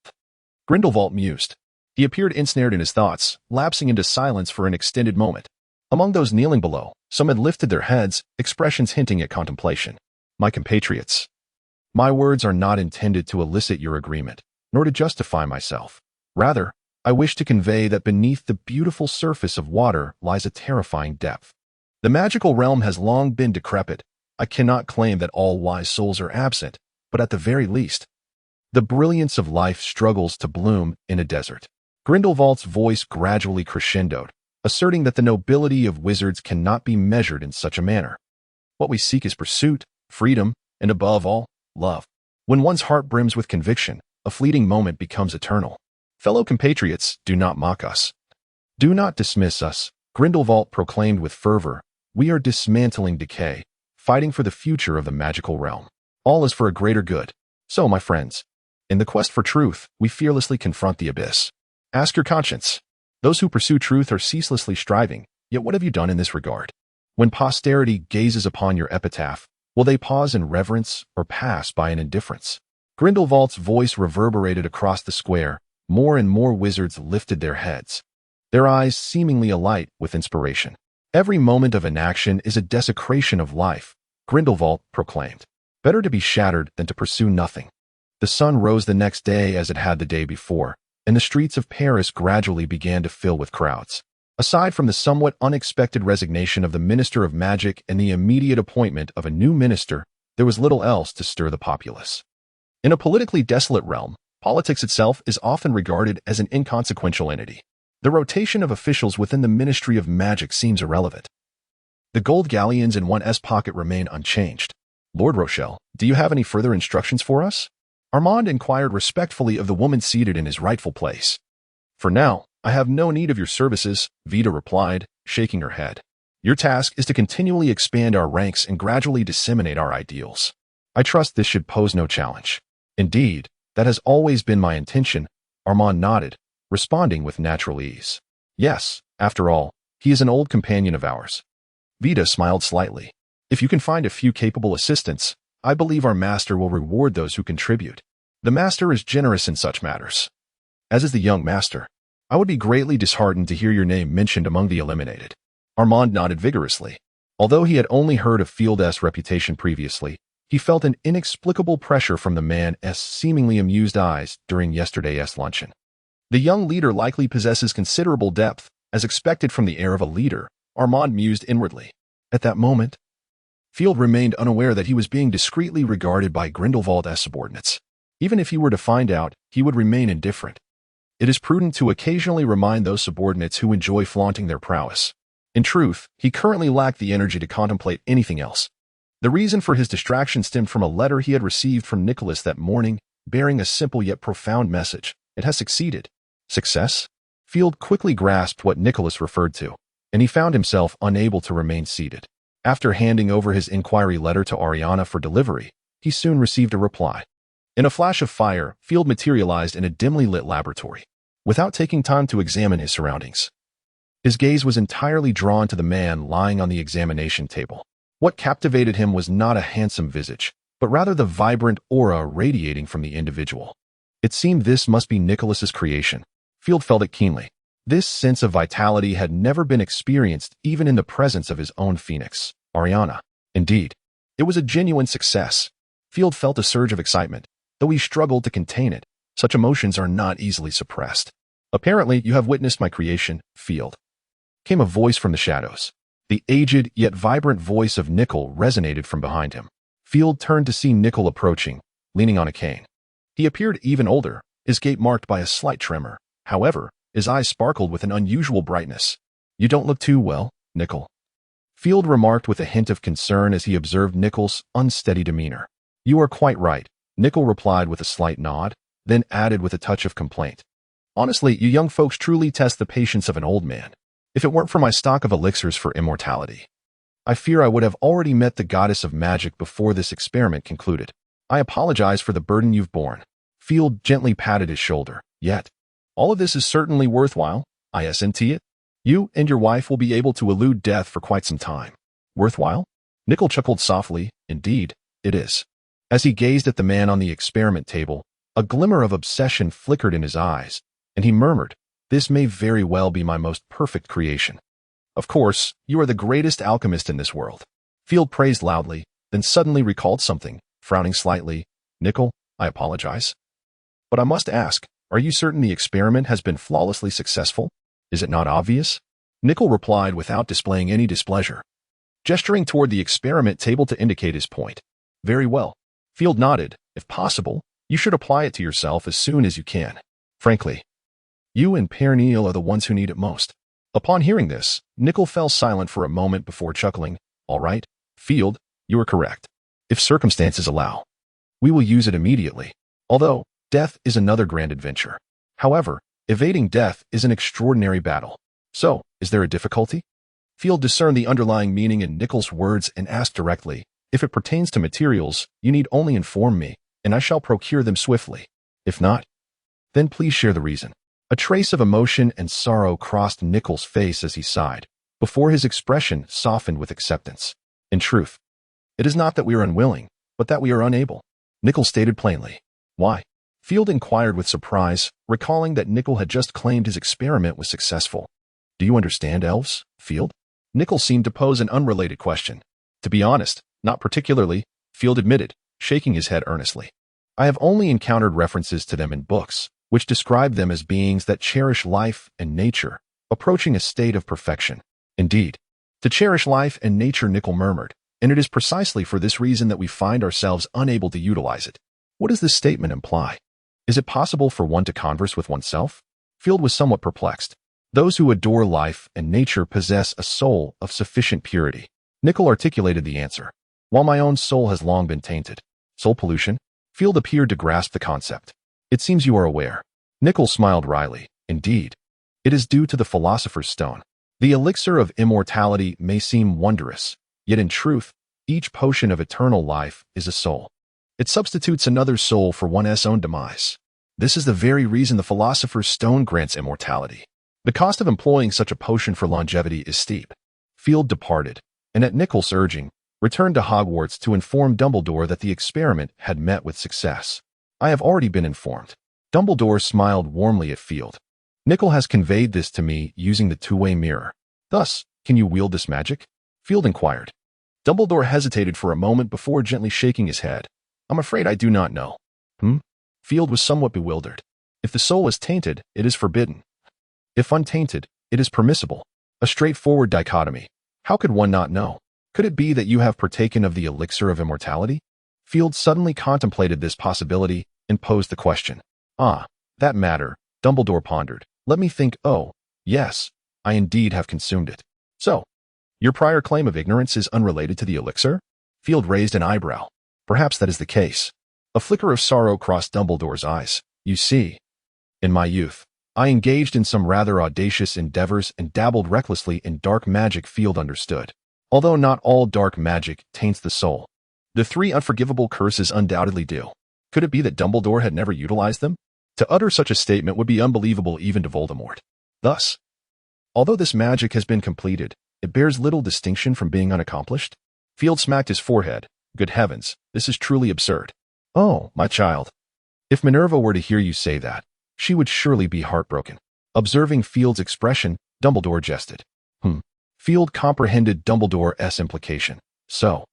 Grindelwald mused. He appeared ensnared in his thoughts, lapsing into silence for an extended moment. Among those kneeling below, some had lifted their heads, expressions hinting at contemplation. My compatriots, my words are not intended to elicit your agreement, nor to justify myself. Rather, I wish to convey that beneath the beautiful surface of water lies a terrifying depth. The magical realm has long been decrepit. I cannot claim that all wise souls are absent, but at the very least, the brilliance of life struggles to bloom in a desert. Grindelwald's voice gradually crescendoed, asserting that the nobility of wizards cannot be measured in such a manner. What we seek is pursuit, freedom, and above all, love. When one's heart brims with conviction, a fleeting moment becomes eternal. Fellow compatriots, do not mock us. Do not dismiss us, Grindelwald proclaimed with fervor. We are dismantling decay, fighting for the future of the magical realm. All is for a greater good. So, my friends, in the quest for truth, we fearlessly confront the abyss. Ask your conscience. Those who pursue truth are ceaselessly striving, yet what have you done in this regard? When posterity gazes upon your epitaph, will they pause in reverence or pass by in indifference? Grindelwald's voice reverberated across the square. More and more wizards lifted their heads, their eyes seemingly alight with inspiration. Every moment of inaction is a desecration of life, Grindelwald proclaimed. Better to be shattered than to pursue nothing. The sun rose the next day as it had the day before, and the streets of Paris gradually began to fill with crowds. Aside from the somewhat unexpected resignation of the Minister of Magic and the immediate appointment of a new minister, there was little else to stir the populace. In a politically desolate realm, politics itself is often regarded as an inconsequential entity. The rotation of officials within the Ministry of Magic seems irrelevant. The gold galleons in one's pocket remain unchanged. Lord Rochelle, do you have any further instructions for us? Armand inquired respectfully of the woman seated in his rightful place. For now, I have no need of your services, Vida replied, shaking her head. Your task is to continually expand our ranks and gradually disseminate our ideals. I trust this should pose no challenge. Indeed, that has always been my intention, Armand nodded, responding with natural ease. Yes, after all, he is an old companion of ours. Vida smiled slightly. If you can find a few capable assistants, I believe our master will reward those who contribute. The master is generous in such matters. As is the young master. I would be greatly disheartened to hear your name mentioned among the eliminated. Armand nodded vigorously. Although he had only heard of Field's reputation previously, he felt an inexplicable pressure from the man's seemingly amused eyes during yesterday's luncheon. The young leader likely possesses considerable depth, as expected from the air of a leader, Armand mused inwardly. At that moment, Field remained unaware that he was being discreetly regarded by Grindlevald's subordinates. Even if he were to find out, he would remain indifferent. It is prudent to occasionally remind those subordinates who enjoy flaunting their prowess. In truth, he currently lacked the energy to contemplate anything else. The reason for his distraction stemmed from a letter he had received from Nicholas that morning, bearing a simple yet profound message. It has succeeded. Success? Field quickly grasped what Nicholas referred to, and he found himself unable to remain seated. After handing over his inquiry letter to Ariana for delivery, he soon received a reply. In a flash of fire, Field materialized in a dimly lit laboratory, without taking time to examine his surroundings. His gaze was entirely drawn to the man lying on the examination table. What captivated him was not a handsome visage, but rather the vibrant aura radiating from the individual. It seemed this must be Nicholas's creation. Field felt it keenly. This sense of vitality had never been experienced even in the presence of his own phoenix, Ariana. Indeed, it was a genuine success. Field felt a surge of excitement, though he struggled to contain it. Such emotions are not easily suppressed. Apparently, you have witnessed my creation, Field. Came a voice from the shadows. The aged yet vibrant voice of Nickel resonated from behind him. Field turned to see Nickel approaching, leaning on a cane. He appeared even older, his gait marked by a slight tremor. However, his eyes sparkled with an unusual brightness. You don't look too well, Nickel. Field remarked with a hint of concern as he observed Nickel's unsteady demeanor. You are quite right, Nickel replied with a slight nod, then added with a touch of complaint. Honestly, you young folks truly test the patience of an old man. If it weren't for my stock of elixirs for immortality, I fear I would have already met the goddess of magic before this experiment concluded. I apologize for the burden you've borne. Field gently patted his shoulder. Yet, all of this is certainly worthwhile, isn't it? You and your wife will be able to elude death for quite some time. Worthwhile? Nickel chuckled softly. Indeed, it is. As he gazed at the man on the experiment table, a glimmer of obsession flickered in his eyes, and he murmured, This may very well be my most perfect creation. Of course, you are the greatest alchemist in this world. Field praised loudly, then suddenly recalled something, frowning slightly. Nickel, I apologize. But I must ask, are you certain the experiment has been flawlessly successful? Is it not obvious? Nickel replied without displaying any displeasure, gesturing toward the experiment table to indicate his point. Very well. Field nodded. If possible, you should apply it to yourself as soon as you can. Frankly, you and Pernille are the ones who need it most. Upon hearing this, Nickel fell silent for a moment before chuckling. All right, Field, you are correct. If circumstances allow, we will use it immediately. Although, death is another grand adventure. However, evading death is an extraordinary battle. So, is there a difficulty? Field discerned the underlying meaning in Nickel's words and asked directly, If it pertains to materials, you need only inform me, and I shall procure them swiftly. If not, then please share the reason. A trace of emotion and sorrow crossed Nickel's face as he sighed, before his expression softened with acceptance. In truth, it is not that we are unwilling, but that we are unable. Nickel stated plainly. Why? Field inquired with surprise, recalling that Nickel had just claimed his experiment was successful. Do you understand elves, Field? Nickel seemed to pose an unrelated question. To be honest, not particularly, Field admitted, shaking his head earnestly. I have only encountered references to them in books, which describe them as beings that cherish life and nature, approaching a state of perfection. Indeed, to cherish life and nature, Nickel murmured, and it is precisely for this reason that we find ourselves unable to utilize it. What does this statement imply? Is it possible for one to converse with oneself? Field was somewhat perplexed. Those who adore life and nature possess a soul of sufficient purity. Nickel articulated the answer. while my own soul has long been tainted. Soul pollution? Field appeared to grasp the concept. It seems you are aware. Nichols smiled wryly. Indeed. It is due to the Philosopher's Stone. The elixir of immortality may seem wondrous, yet in truth, each potion of eternal life is a soul. It substitutes another's soul for one's own demise. This is the very reason the Philosopher's Stone grants immortality. The cost of employing such a potion for longevity is steep. Field departed, and at Nichols' urging, returned to Hogwarts to inform Dumbledore that the experiment had met with success. I have already been informed. Dumbledore smiled warmly at Field. Nicholl has conveyed this to me using the two-way mirror. Thus, can you wield this magic? Field inquired. Dumbledore hesitated for a moment before gently shaking his head. I'm afraid I do not know. Field was somewhat bewildered. If the soul is tainted, it is forbidden. If untainted, it is permissible. A straightforward dichotomy. How could one not know? Could it be that you have partaken of the elixir of immortality? Field suddenly contemplated this possibility and posed the question. Ah, that matter, Dumbledore pondered. Let me think. Oh, yes, I indeed have consumed it. So, your prior claim of ignorance is unrelated to the elixir? Field raised an eyebrow. Perhaps that is the case. A flicker of sorrow crossed Dumbledore's eyes. You see, in my youth, I engaged in some rather audacious endeavors and dabbled recklessly in dark magic. Field understood. Although not all dark magic taints the soul, the three unforgivable curses undoubtedly do. Could it be that Dumbledore had never utilized them? To utter such a statement would be unbelievable even to Voldemort. Thus, although this magic has been completed, it bears little distinction from being unaccomplished. Field smacked his forehead. Good heavens, this is truly absurd. Oh, my child. If Minerva were to hear you say that, she would surely be heartbroken. Observing Field's expression, Dumbledore jested. Field comprehended Dumbledore's implication. So,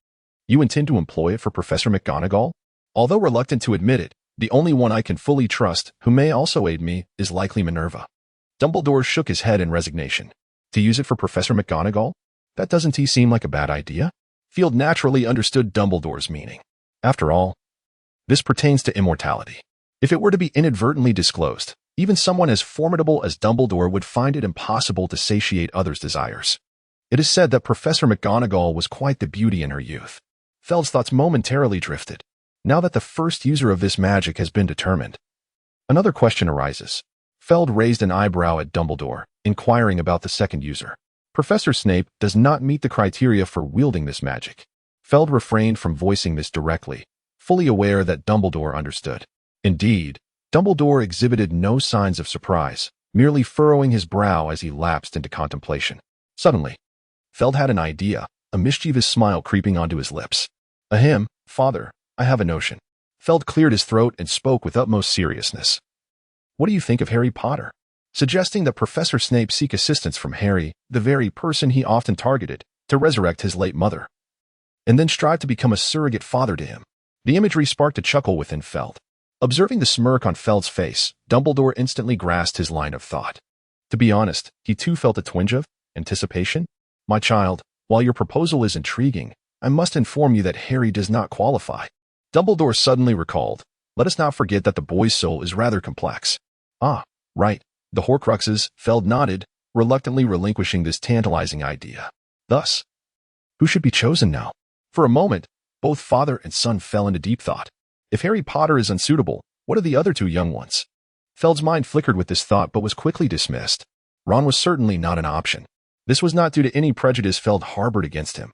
you intend to employ it for Professor McGonagall? Although reluctant to admit it, the only one I can fully trust, who may also aid me, is likely Minerva. Dumbledore shook his head in resignation. To use it for Professor McGonagall? That doesn't seem like a bad idea? Field naturally understood Dumbledore's meaning. After all, this pertains to immortality. If it were to be inadvertently disclosed, even someone as formidable as Dumbledore would find it impossible to satiate others' desires. It is said that Professor McGonagall was quite the beauty in her youth. Feld's thoughts momentarily drifted. Now that the first user of this magic has been determined, another question arises. Feld raised an eyebrow at Dumbledore, inquiring about the second user. Professor Snape does not meet the criteria for wielding this magic. Feld refrained from voicing this directly, fully aware that Dumbledore understood. Indeed, Dumbledore exhibited no signs of surprise, merely furrowing his brow as he lapsed into contemplation. Suddenly, Feld had an idea, a mischievous smile creeping onto his lips. Ahem, father, I have a notion. Feld cleared his throat and spoke with utmost seriousness. What do you think of Harry Potter? Suggesting that Professor Snape seek assistance from Harry, the very person he often targeted, to resurrect his late mother, and then strive to become a surrogate father to him. The imagery sparked a chuckle within Feld. Observing the smirk on Feld's face, Dumbledore instantly grasped his line of thought. To be honest, he too felt a twinge of anticipation. My child, while your proposal is intriguing, I must inform you that Harry does not qualify. Dumbledore suddenly recalled. Let us not forget that the boy's soul is rather complex. Ah, right. The Horcruxes, Feld nodded, reluctantly relinquishing this tantalizing idea. Thus, who should be chosen now? For a moment, both father and son fell into deep thought. If Harry Potter is unsuitable, what are the other two young ones? Feld's mind flickered with this thought but was quickly dismissed. Ron was certainly not an option. This was not due to any prejudice Feld harbored against him,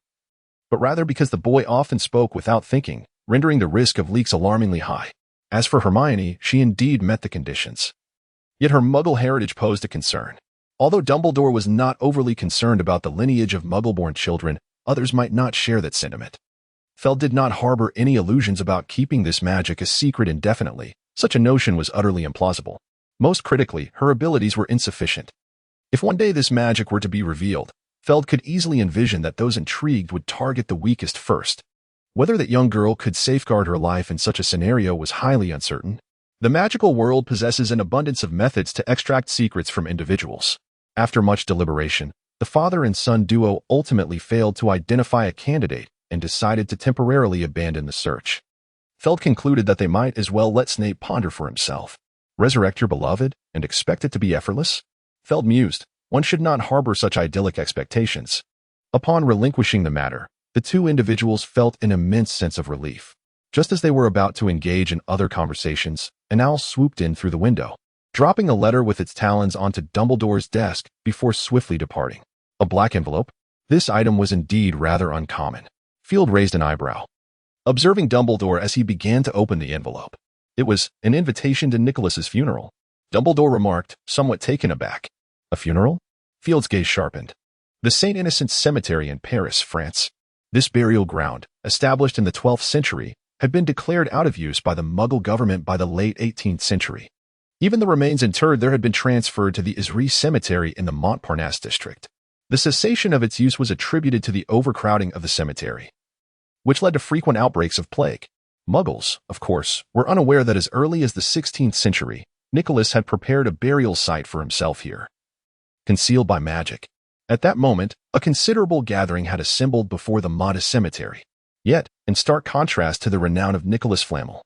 but rather because the boy often spoke without thinking, rendering the risk of leaks alarmingly high. As for Hermione, she indeed met the conditions. Yet her Muggle heritage posed a concern. Although Dumbledore was not overly concerned about the lineage of Muggle-born children, others might not share that sentiment. Feld did not harbor any illusions about keeping this magic a secret indefinitely. Such a notion was utterly implausible. Most critically, her abilities were insufficient. If one day this magic were to be revealed, Feld could easily envision that those intrigued would target the weakest first. Whether that young girl could safeguard her life in such a scenario was highly uncertain. The magical world possesses an abundance of methods to extract secrets from individuals. After much deliberation, the father and son duo ultimately failed to identify a candidate and decided to temporarily abandon the search. Feld concluded that they might as well let Snape ponder for himself. Resurrect your beloved and expect it to be effortless? Feld mused, one should not harbor such idyllic expectations. Upon relinquishing the matter, The two individuals felt an immense sense of relief. Just as they were about to engage in other conversations, an owl swooped in through the window, dropping a letter with its talons onto Dumbledore's desk before swiftly departing. A black envelope? This item was indeed rather uncommon. Field raised an eyebrow, observing Dumbledore as he began to open the envelope. It was an invitation to Nicholas's funeral. Dumbledore remarked, somewhat taken aback. A funeral? Field's gaze sharpened. The St. Innocent's Cemetery in Paris, France. This burial ground, established in the 12th century, had been declared out of use by the Muggle government by the late 18th century. Even the remains interred there had been transferred to the Isri Cemetery in the Montparnasse district. The cessation of its use was attributed to the overcrowding of the cemetery, which led to frequent outbreaks of plague. Muggles, of course, were unaware that as early as the 16th century, Nicholas had prepared a burial site for himself here, concealed by magic. At that moment, a considerable gathering had assembled before the modest cemetery. Yet, in stark contrast to the renown of Nicholas Flamel,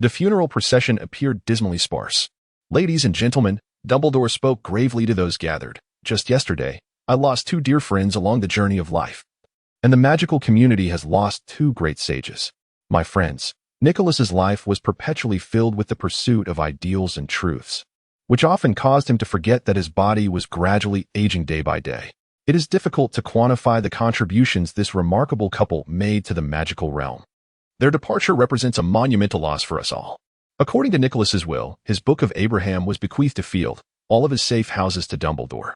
the funeral procession appeared dismally sparse. Ladies and gentlemen, Dumbledore spoke gravely to those gathered. Just yesterday, I lost two dear friends along the journey of life, and the magical community has lost two great sages. My friends, Nicholas's life was perpetually filled with the pursuit of ideals and truths, which often caused him to forget that his body was gradually aging day by day. It is difficult to quantify the contributions this remarkable couple made to the magical realm. Their departure represents a monumental loss for us all. According to Nicholas's will, his Book of Abraham was bequeathed to Field, all of his safe houses to Dumbledore,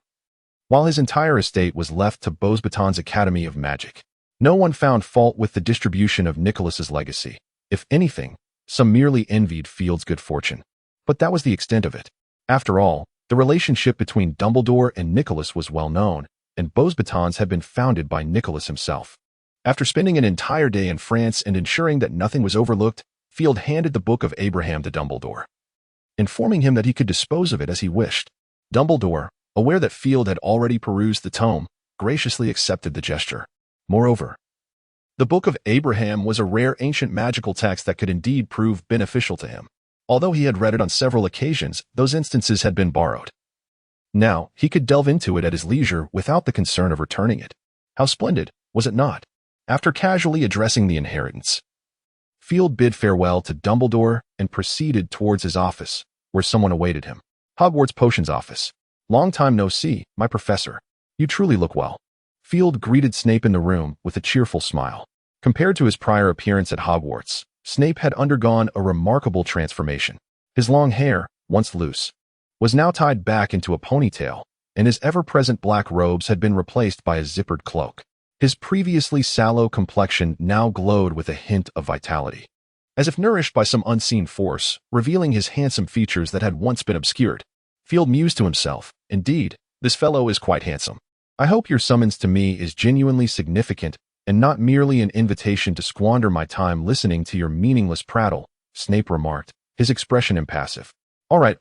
while his entire estate was left to Beauxbatons Academy of Magic. No one found fault with the distribution of Nicholas's legacy. If anything, some merely envied Field's good fortune. But that was the extent of it. After all, the relationship between Dumbledore and Nicholas was well known, and Beauxbatons had been founded by Nicholas himself. After spending an entire day in France and ensuring that nothing was overlooked, Field handed the Book of Abraham to Dumbledore, informing him that he could dispose of it as he wished. Dumbledore, aware that Field had already perused the tome, graciously accepted the gesture. Moreover, the Book of Abraham was a rare ancient magical text that could indeed prove beneficial to him. Although he had read it on several occasions, those instances had been borrowed. Now, he could delve into it at his leisure without the concern of returning it. How splendid, was it not? After casually addressing the inheritance, Field bid farewell to Dumbledore and proceeded towards his office, where someone awaited him. Hogwarts Potions Office. Long time no see, my professor. You truly look well. Field greeted Snape in the room with a cheerful smile. Compared to his prior appearance at Hogwarts, Snape had undergone a remarkable transformation. His long hair, once loose, was now tied back into a ponytail, and his ever-present black robes had been replaced by a zippered cloak. His previously sallow complexion now glowed with a hint of vitality, as if nourished by some unseen force, revealing his handsome features that had once been obscured. Field mused to himself, indeed, this fellow is quite handsome. I hope your summons to me is genuinely significant and not merely an invitation to squander my time listening to your meaningless prattle, Snape remarked, his expression impassive. All right.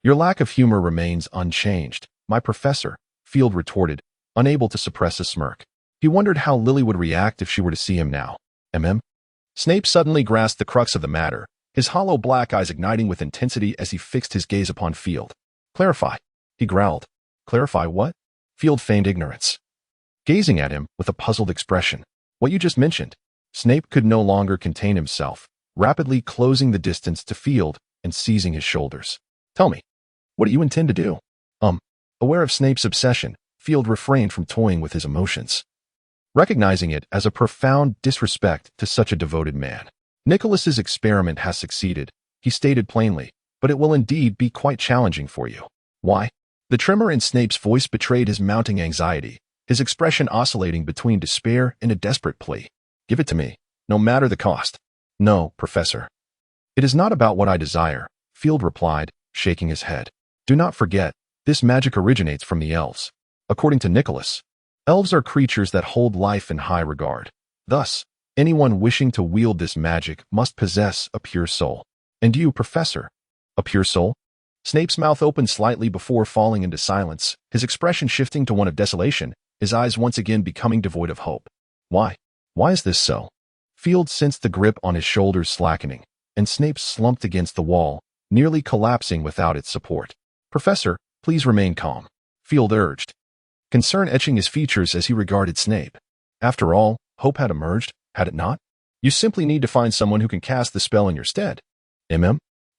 Your lack of humor remains unchanged, my professor, Field retorted, unable to suppress a smirk. He wondered how Lily would react if she were to see him now. Snape suddenly grasped the crux of the matter, his hollow black eyes igniting with intensity as he fixed his gaze upon Field. Clarify, he growled. Clarify what? Field feigned ignorance, gazing at him with a puzzled expression. What you just mentioned. Snape could no longer contain himself, rapidly closing the distance to Field and seizing his shoulders. Tell me, what do you intend to do? Aware of Snape's obsession, Field refrained from toying with his emotions, recognizing it as a profound disrespect to such a devoted man. Nicholas's experiment has succeeded, he stated plainly, but it will indeed be quite challenging for you. Why? The tremor in Snape's voice betrayed his mounting anxiety, his expression oscillating between despair and a desperate plea. Give it to me, no matter the cost. No, Professor. It is not about what I desire, Field replied, shaking his head. Do not forget, this magic originates from the elves. According to Nicholas, elves are creatures that hold life in high regard. Thus, anyone wishing to wield this magic must possess a pure soul. And you, Professor, a pure soul? Snape's mouth opened slightly before falling into silence, his expression shifting to one of desolation, his eyes once again becoming devoid of hope. Why? Why is this so? Field sensed the grip on his shoulders slackening, and Snape slumped against the wall, nearly collapsing without its support. Professor, please remain calm, Field urged, concern etching his features as he regarded Snape. After all, Hope had emerged, had it not? You simply need to find someone who can cast the spell in your stead.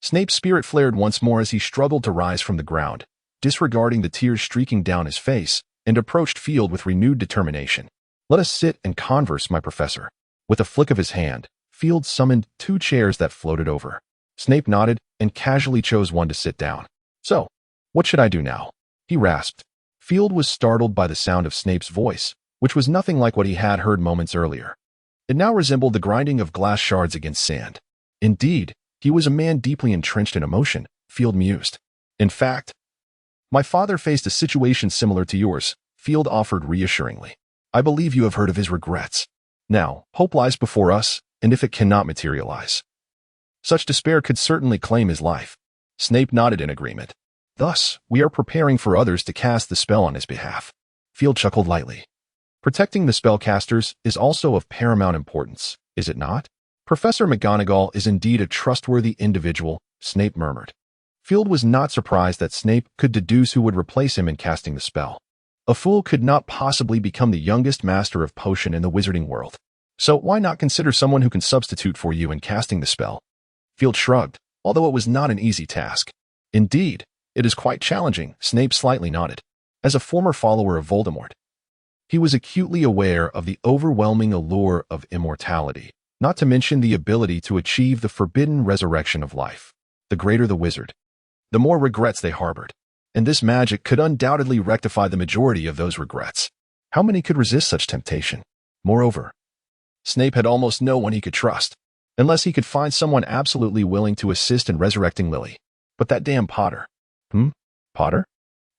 Snape's spirit flared once more as he struggled to rise from the ground, disregarding the tears streaking down his face, and approached Field with renewed determination. Let us sit and converse, my professor. With a flick of his hand, Field summoned 2 chairs that floated over. Snape nodded and casually chose one to sit down. So, what should I do now? He rasped. Field was startled by the sound of Snape's voice, which was nothing like what he had heard moments earlier. It now resembled the grinding of glass shards against sand. Indeed, he was a man deeply entrenched in emotion, Field mused. In fact, my father faced a situation similar to yours, Field offered reassuringly. I believe you have heard of his regrets. Now, hope lies before us, and if it cannot materialize, such despair could certainly claim his life. Snape nodded in agreement. Thus, we are preparing for others to cast the spell on his behalf. Field chuckled lightly. Protecting the spellcasters is also of paramount importance, is it not? Professor McGonagall is indeed a trustworthy individual, Snape murmured. Field was not surprised that Snape could deduce who would replace him in casting the spell. A fool could not possibly become the youngest master of potion in the wizarding world. So why not consider someone who can substitute for you in casting the spell? Field shrugged, although it was not an easy task. Indeed, it is quite challenging, Snape slightly nodded. As a former follower of Voldemort, he was acutely aware of the overwhelming allure of immortality, not to mention the ability to achieve the forbidden resurrection of life. The greater the wizard, the more regrets they harbored, and this magic could undoubtedly rectify the majority of those regrets. How many could resist such temptation? Moreover, Snape had almost no one he could trust, unless he could find someone absolutely willing to assist in resurrecting Lily. But that damn Potter. Potter?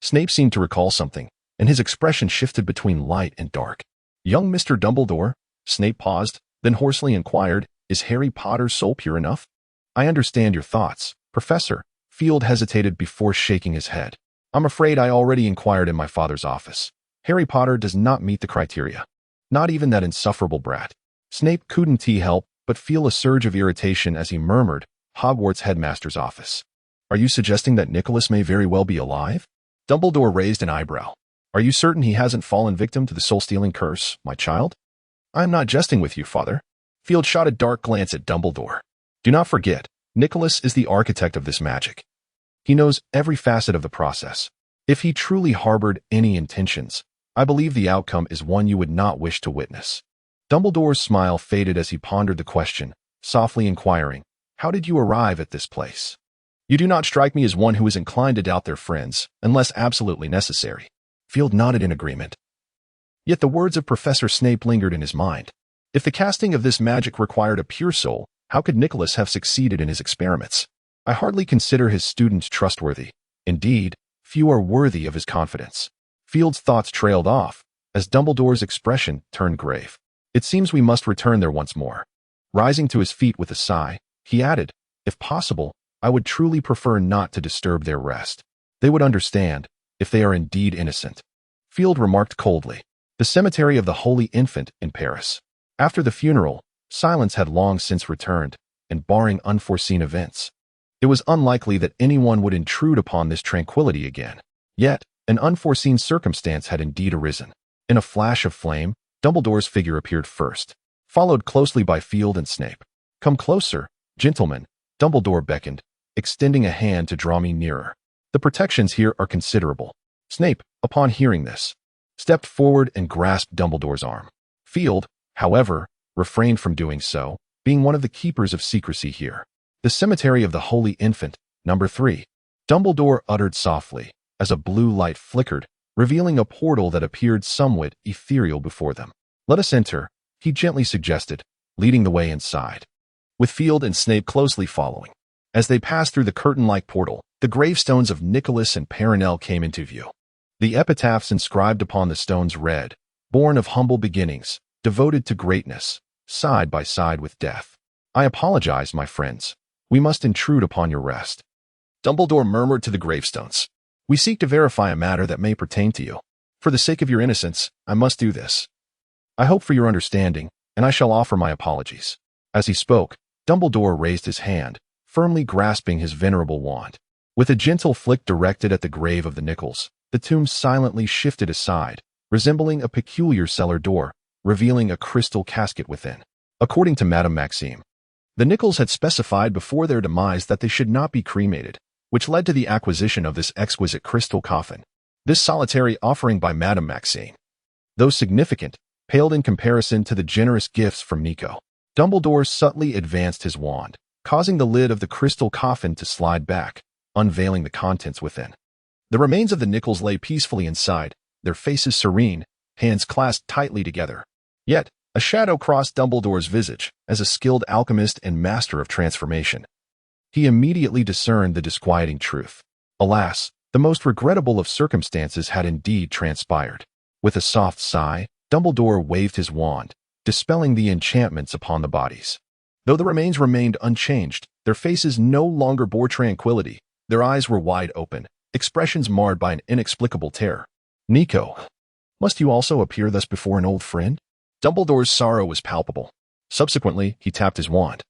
Snape seemed to recall something, and his expression shifted between light and dark. Young Mr. Dumbledore? Snape paused, then hoarsely inquired, is Harry Potter's soul pure enough? I understand your thoughts, Professor. Field hesitated before shaking his head. I'm afraid I already inquired in my father's office. Harry Potter does not meet the criteria. Not even that insufferable brat. Snape couldn't help but feel a surge of irritation as he murmured, Hogwarts headmaster's office. Are you suggesting that Nicholas may very well be alive? Dumbledore raised an eyebrow. Are you certain he hasn't fallen victim to the soul-stealing curse, my child? I am not jesting with you, father. Field shot a dark glance at Dumbledore. Do not forget, Nicholas is the architect of this magic. He knows every facet of the process. If he truly harbored any intentions, I believe the outcome is one you would not wish to witness. Dumbledore's smile faded as he pondered the question, softly inquiring, how did you arrive at this place? You do not strike me as one who is inclined to doubt their friends, unless absolutely necessary. Field nodded in agreement. Yet the words of Professor Snape lingered in his mind. If the casting of this magic required a pure soul, how could Nicholas have succeeded in his experiments? I hardly consider his students trustworthy. Indeed, few are worthy of his confidence. Field's thoughts trailed off, as Dumbledore's expression turned grave. It seems we must return there once more. Rising to his feet with a sigh, he added, if possible, I would truly prefer not to disturb their rest. They would understand, if they are indeed innocent. Field remarked coldly. The cemetery of the Holy Infant in Paris. After the funeral, silence had long since returned, and barring unforeseen events, it was unlikely that anyone would intrude upon this tranquility again. Yet, an unforeseen circumstance had indeed arisen. In a flash of flame, Dumbledore's figure appeared first, followed closely by Field and Snape. Come closer, gentlemen, Dumbledore beckoned, extending a hand to draw me nearer. The protections here are considerable. Snape, upon hearing this, stepped forward and grasped Dumbledore's arm. Field, however, refrained from doing so, being one of the keepers of secrecy here. The cemetery of the Holy Infant, number 3. Dumbledore uttered softly, as a blue light flickered, revealing a portal that appeared somewhat ethereal before them. Let us enter, he gently suggested, leading the way inside, with Field and Snape closely following. As they passed through the curtain-like portal, the gravestones of Nicholas and Perenelle came into view. The epitaphs inscribed upon the stones read, born of humble beginnings, devoted to greatness, side by side with death. I apologize, my friends. We must intrude upon your rest. Dumbledore murmured to the gravestones. We seek to verify a matter that may pertain to you. For the sake of your innocence, I must do this. I hope for your understanding, and I shall offer my apologies. As he spoke, Dumbledore raised his hand, firmly grasping his venerable wand. With a gentle flick directed at the grave of the Nichols, the tomb silently shifted aside, resembling a peculiar cellar door, revealing a crystal casket within. According to Madame Maxime, the Nicholls had specified before their demise that they should not be cremated, which led to the acquisition of this exquisite crystal coffin. This solitary offering by Madame Maxime, though significant, paled in comparison to the generous gifts from Nico. Dumbledore subtly advanced his wand, causing the lid of the crystal coffin to slide back, unveiling the contents within. The remains of the Nicholls lay peacefully inside, their faces serene, hands clasped tightly together. Yet, a shadow crossed Dumbledore's visage as a skilled alchemist and master of transformation. He immediately discerned the disquieting truth. Alas, the most regrettable of circumstances had indeed transpired. With a soft sigh, Dumbledore waved his wand, dispelling the enchantments upon the bodies. Though the remains remained unchanged, their faces no longer bore tranquility. Their eyes were wide open, expressions marred by an inexplicable terror. Nico, must you also appear thus before an old friend? Dumbledore's sorrow was palpable. Subsequently, he tapped his wand,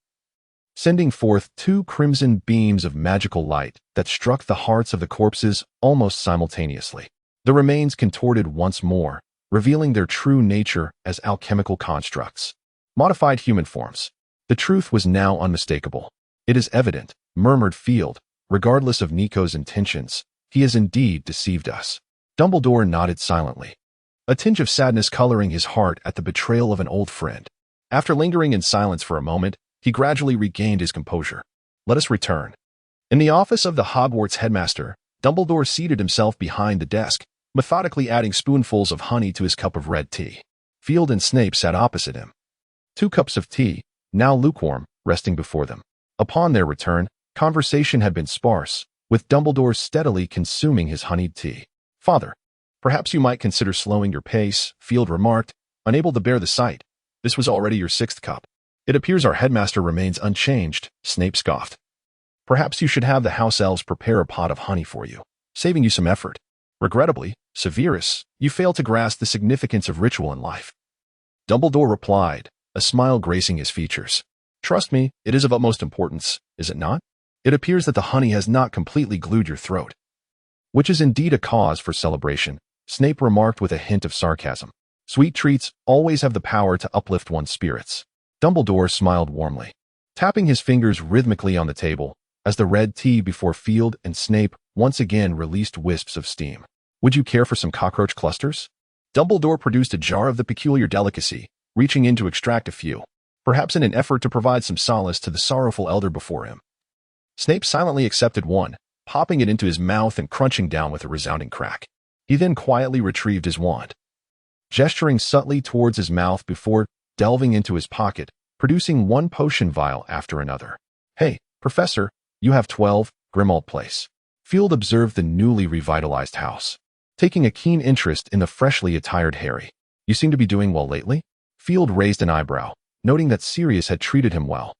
sending forth 2 crimson beams of magical light that struck the hearts of the corpses almost simultaneously. The remains contorted once more, revealing their true nature as alchemical constructs, modified human forms. The truth was now unmistakable. It is evident, murmured Field, regardless of Nico's intentions, he has indeed deceived us. Dumbledore nodded silently, a tinge of sadness coloring his heart at the betrayal of an old friend. After lingering in silence for a moment, he gradually regained his composure. Let us return. In the office of the Hogwarts headmaster, Dumbledore seated himself behind the desk, methodically adding spoonfuls of honey to his cup of red tea. Field and Snape sat opposite him, 2 cups of tea, now lukewarm, resting before them. Upon their return, conversation had been sparse, with Dumbledore steadily consuming his honeyed tea. Father, perhaps you might consider slowing your pace, Field remarked, unable to bear the sight. This was already your 6th cup. It appears our headmaster remains unchanged, Snape scoffed. Perhaps you should have the house elves prepare a pot of honey for you, saving you some effort. Regrettably, Severus, you fail to grasp the significance of ritual in life. Dumbledore replied, a smile gracing his features. Trust me, it is of utmost importance, is it not? It appears that the honey has not completely glued your throat. Which is indeed a cause for celebration, Snape remarked with a hint of sarcasm. Sweet treats always have the power to uplift one's spirits. Dumbledore smiled warmly, tapping his fingers rhythmically on the table, as the red tea before Field and Snape once again released wisps of steam. Would you care for some cockroach clusters? Dumbledore produced a jar of the peculiar delicacy, reaching in to extract a few, perhaps in an effort to provide some solace to the sorrowful elder before him. Snape silently accepted one, popping it into his mouth and crunching down with a resounding crack. He then quietly retrieved his wand, gesturing subtly towards his mouth before delving into his pocket, producing 1 potion vial after another. Hey, Professor, you have 12, Grimmauld Place. Field observed the newly revitalized house, taking a keen interest in the freshly attired Harry. You seem to be doing well lately? Field raised an eyebrow, noting that Sirius had treated him well.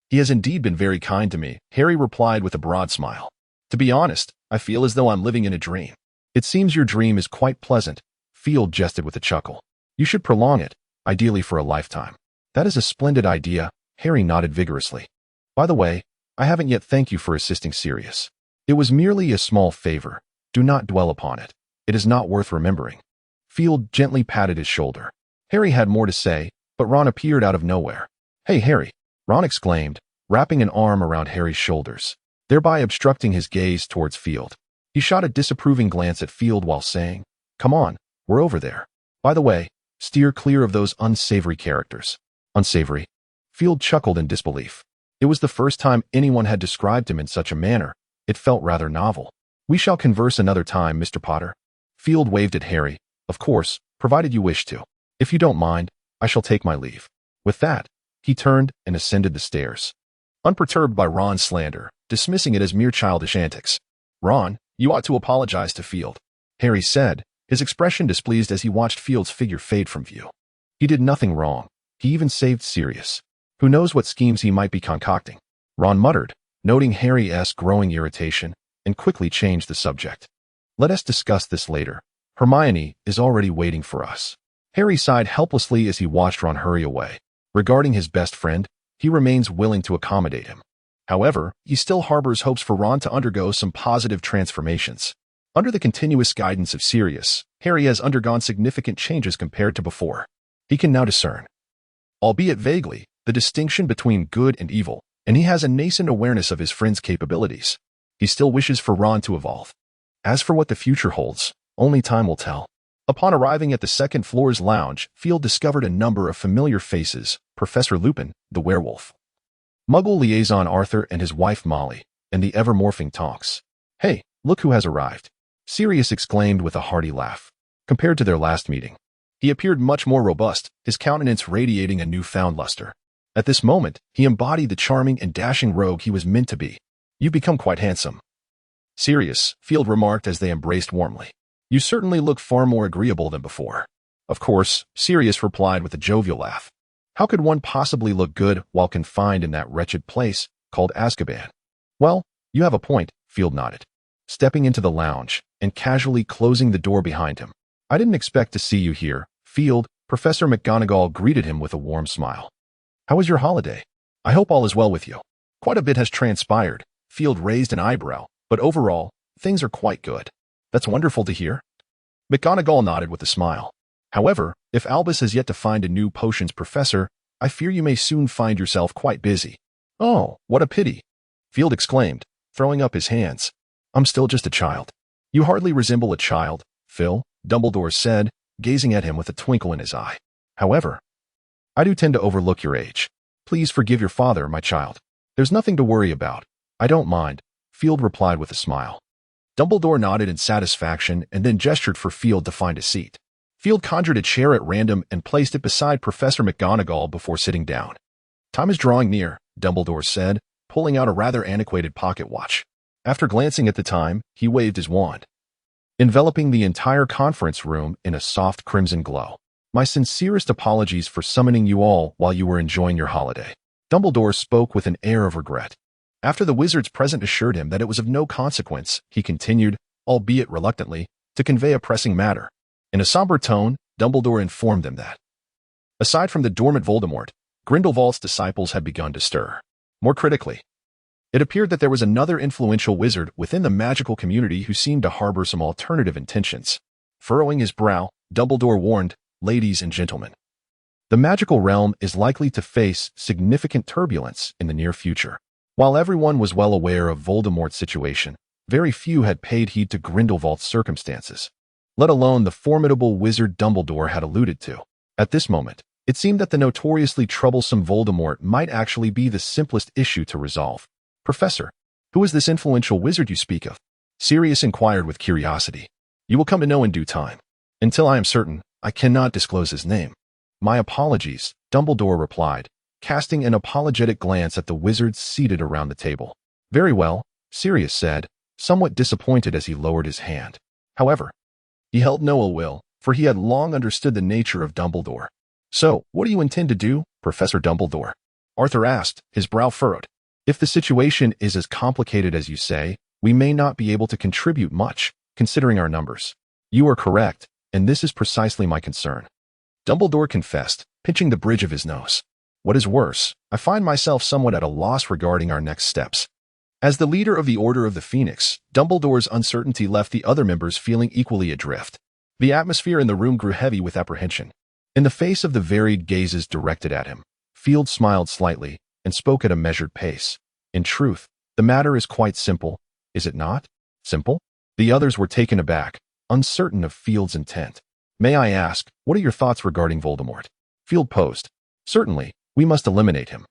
He has indeed been very kind to me, Harry replied with a broad smile. To be honest, I feel as though I'm living in a dream. It seems your dream is quite pleasant, Field jested with a chuckle. You should prolong it, ideally for a lifetime. That is a splendid idea, Harry nodded vigorously. By the way, I haven't yet thanked you for assisting Sirius. It was merely a small favor. Do not dwell upon it. It is not worth remembering. Field gently patted his shoulder. Harry had more to say, but Ron appeared out of nowhere. Hey, Harry, Ron exclaimed, wrapping an arm around Harry's shoulders, thereby obstructing his gaze towards Field. He shot a disapproving glance at Field while saying, Come on, we're over there. By the way, steer clear of those unsavory characters. Unsavory? Field chuckled in disbelief. It was the first time anyone had described him in such a manner. It felt rather novel. We shall converse another time, Mr. Potter. Field waved at Harry. Of course, provided you wish to. If you don't mind, I shall take my leave. With that, he turned and ascended the stairs, unperturbed by Ron's slander, dismissing it as mere childish antics. Ron, you ought to apologize to Field, Harry said, his expression displeased as he watched Field's figure fade from view. He did nothing wrong. He even saved Sirius. Who knows what schemes he might be concocting? Ron muttered, noting Harry's growing irritation, and quickly changed the subject. Let us discuss this later. Hermione is already waiting for us. Harry sighed helplessly as he watched Ron hurry away. Regarding his best friend, he remains willing to accommodate him. However, he still harbors hopes for Ron to undergo some positive transformations. Under the continuous guidance of Sirius, Harry has undergone significant changes compared to before. He can now discern, albeit vaguely, the distinction between good and evil, and he has a nascent awareness of his friend's capabilities. He still wishes for Ron to evolve. As for what the future holds, only time will tell. Upon arriving at the second floor's lounge, Field discovered a number of familiar faces: Professor Lupin, the werewolf, Muggle liaison Arthur and his wife Molly, and the ever-morphing Tonks. "Hey, look who has arrived," Sirius exclaimed with a hearty laugh. Compared to their last meeting, he appeared much more robust, his countenance radiating a newfound luster. At this moment, he embodied the charming and dashing rogue he was meant to be. "You've become quite handsome, Sirius," Field remarked as they embraced warmly. "You certainly look far more agreeable than before." "Of course," Sirius replied with a jovial laugh. "How could one possibly look good while confined in that wretched place called Azkaban?" "Well, you have a point," Field nodded, stepping into the lounge and casually closing the door behind him. "I didn't expect to see you here, Field." Professor McGonagall greeted him with a warm smile. "How was your holiday? I hope all is well with you." "Quite a bit has transpired." Field raised an eyebrow, "but overall, things are quite good." "That's wonderful to hear." McGonagall nodded with a smile. "However, if Albus has yet to find a new potions professor, I fear you may soon find yourself quite busy." "Oh, what a pity," Field exclaimed, throwing up his hands. "I'm still just a child." "You hardly resemble a child, Phil," Dumbledore said, gazing at him with a twinkle in his eye. "However, I do tend to overlook your age. Please forgive your father, my child." "There's nothing to worry about. I don't mind," Field replied with a smile. Dumbledore nodded in satisfaction and then gestured for Field to find a seat. Field conjured a chair at random and placed it beside Professor McGonagall before sitting down. "Time is drawing near," Dumbledore said, pulling out a rather antiquated pocket watch. After glancing at the time, he waved his wand, enveloping the entire conference room in a soft crimson glow. "My sincerest apologies for summoning you all while you were enjoying your holiday." Dumbledore spoke with an air of regret. After the wizards present assured him that it was of no consequence, he continued, albeit reluctantly, to convey a pressing matter. In a somber tone, Dumbledore informed them that, aside from the dormant Voldemort, Grindelwald's disciples had begun to stir. More critically, it appeared that there was another influential wizard within the magical community who seemed to harbor some alternative intentions. Furrowing his brow, Dumbledore warned, "Ladies and gentlemen, the magical realm is likely to face significant turbulence in the near future." While everyone was well aware of Voldemort's situation, very few had paid heed to Grindelwald's circumstances, let alone the formidable wizard Dumbledore had alluded to. At this moment, it seemed that the notoriously troublesome Voldemort might actually be the simplest issue to resolve. "Professor, who is this influential wizard you speak of?" Sirius inquired with curiosity. "You will come to know in due time. Until I am certain, I cannot disclose his name." "My apologies," Dumbledore replied, casting an apologetic glance at the wizards seated around the table. "Very well," Sirius said, somewhat disappointed as he lowered his hand. However, he held no ill will, for he had long understood the nature of Dumbledore. "So, what do you intend to do, Professor Dumbledore?" Arthur asked, his brow furrowed. "If the situation is as complicated as you say, we may not be able to contribute much, considering our numbers." "You are correct, and this is precisely my concern," Dumbledore confessed, pinching the bridge of his nose. "What is worse, I find myself somewhat at a loss regarding our next steps." As the leader of the Order of the Phoenix, Dumbledore's uncertainty left the other members feeling equally adrift. The atmosphere in the room grew heavy with apprehension. In the face of the varied gazes directed at him, Field smiled slightly and spoke at a measured pace. "In truth, the matter is quite simple, is it not?" "Simple?" The others were taken aback, uncertain of Field's intent. "May I ask, what are your thoughts regarding Voldemort?" Field posed. "Certainly, we must eliminate him.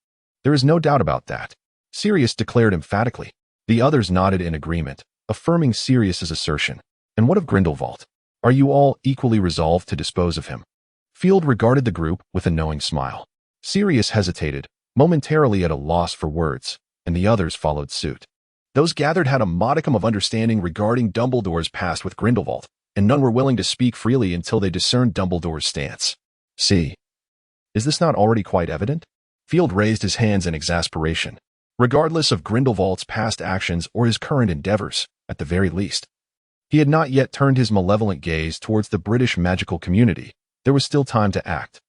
There is no doubt about that," Sirius declared emphatically. The others nodded in agreement, affirming Sirius's assertion. "And what of Grindelwald? Are you all equally resolved to dispose of him?" Field regarded the group with a knowing smile. Sirius hesitated, momentarily at a loss for words, and the others followed suit. Those gathered had a modicum of understanding regarding Dumbledore's past with Grindelwald, and none were willing to speak freely until they discerned Dumbledore's stance. "See, is this not already quite evident?" Field raised his hands in exasperation. Regardless of Grindelwald's past actions or his current endeavors, at the very least, he had not yet turned his malevolent gaze towards the British magical community. There was still time to act.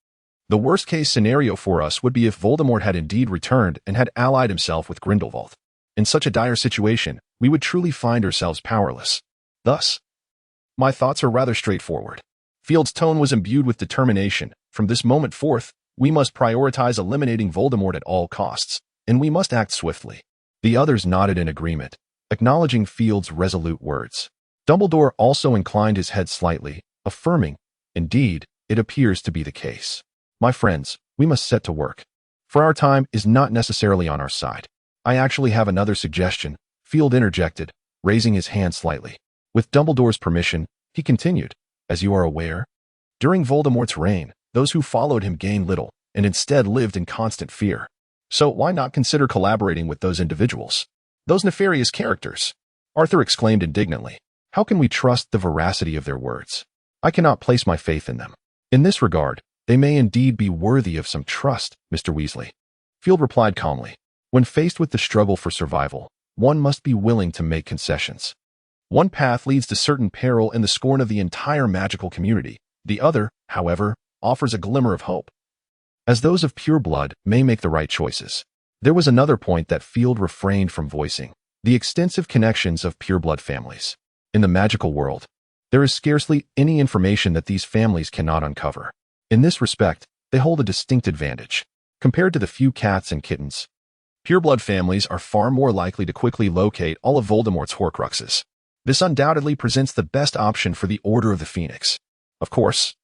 The worst-case scenario for us would be if Voldemort had indeed returned and had allied himself with Grindelwald. In such a dire situation, we would truly find ourselves powerless. Thus, my thoughts are rather straightforward. Field's tone was imbued with determination, From this moment forth, we must prioritize eliminating Voldemort at all costs, and we must act swiftly. The others nodded in agreement, acknowledging Field's resolute words. Dumbledore also inclined his head slightly, affirming, "Indeed, it appears to be the case. My friends, we must set to work. For our time is not necessarily on our side." "I actually have another suggestion," Field interjected, raising his hand slightly. With Dumbledore's permission, he continued, "As you are aware, during Voldemort's reign, those who followed him gained little, and instead lived in constant fear. So why not consider collaborating with those individuals? Those nefarious characters?" Arthur exclaimed indignantly. "How can we trust the veracity of their words? I cannot place my faith in them. In this regard, they may indeed be worthy of some trust, Mr. Weasley." Field replied calmly. "When faced with the struggle for survival, one must be willing to make concessions. One path leads to certain peril and the scorn of the entire magical community. The other, however, offers a glimmer of hope, as those of pure blood may make the right choices." There was another point that Field refrained from voicing: the extensive connections of pureblood families. In the magical world, there is scarcely any information that these families cannot uncover. In this respect, they hold a distinct advantage. Compared to the few cats and kittens, pureblood families are far more likely to quickly locate all of Voldemort's Horcruxes. This undoubtedly presents the best option for the Order of the Phoenix. Of course,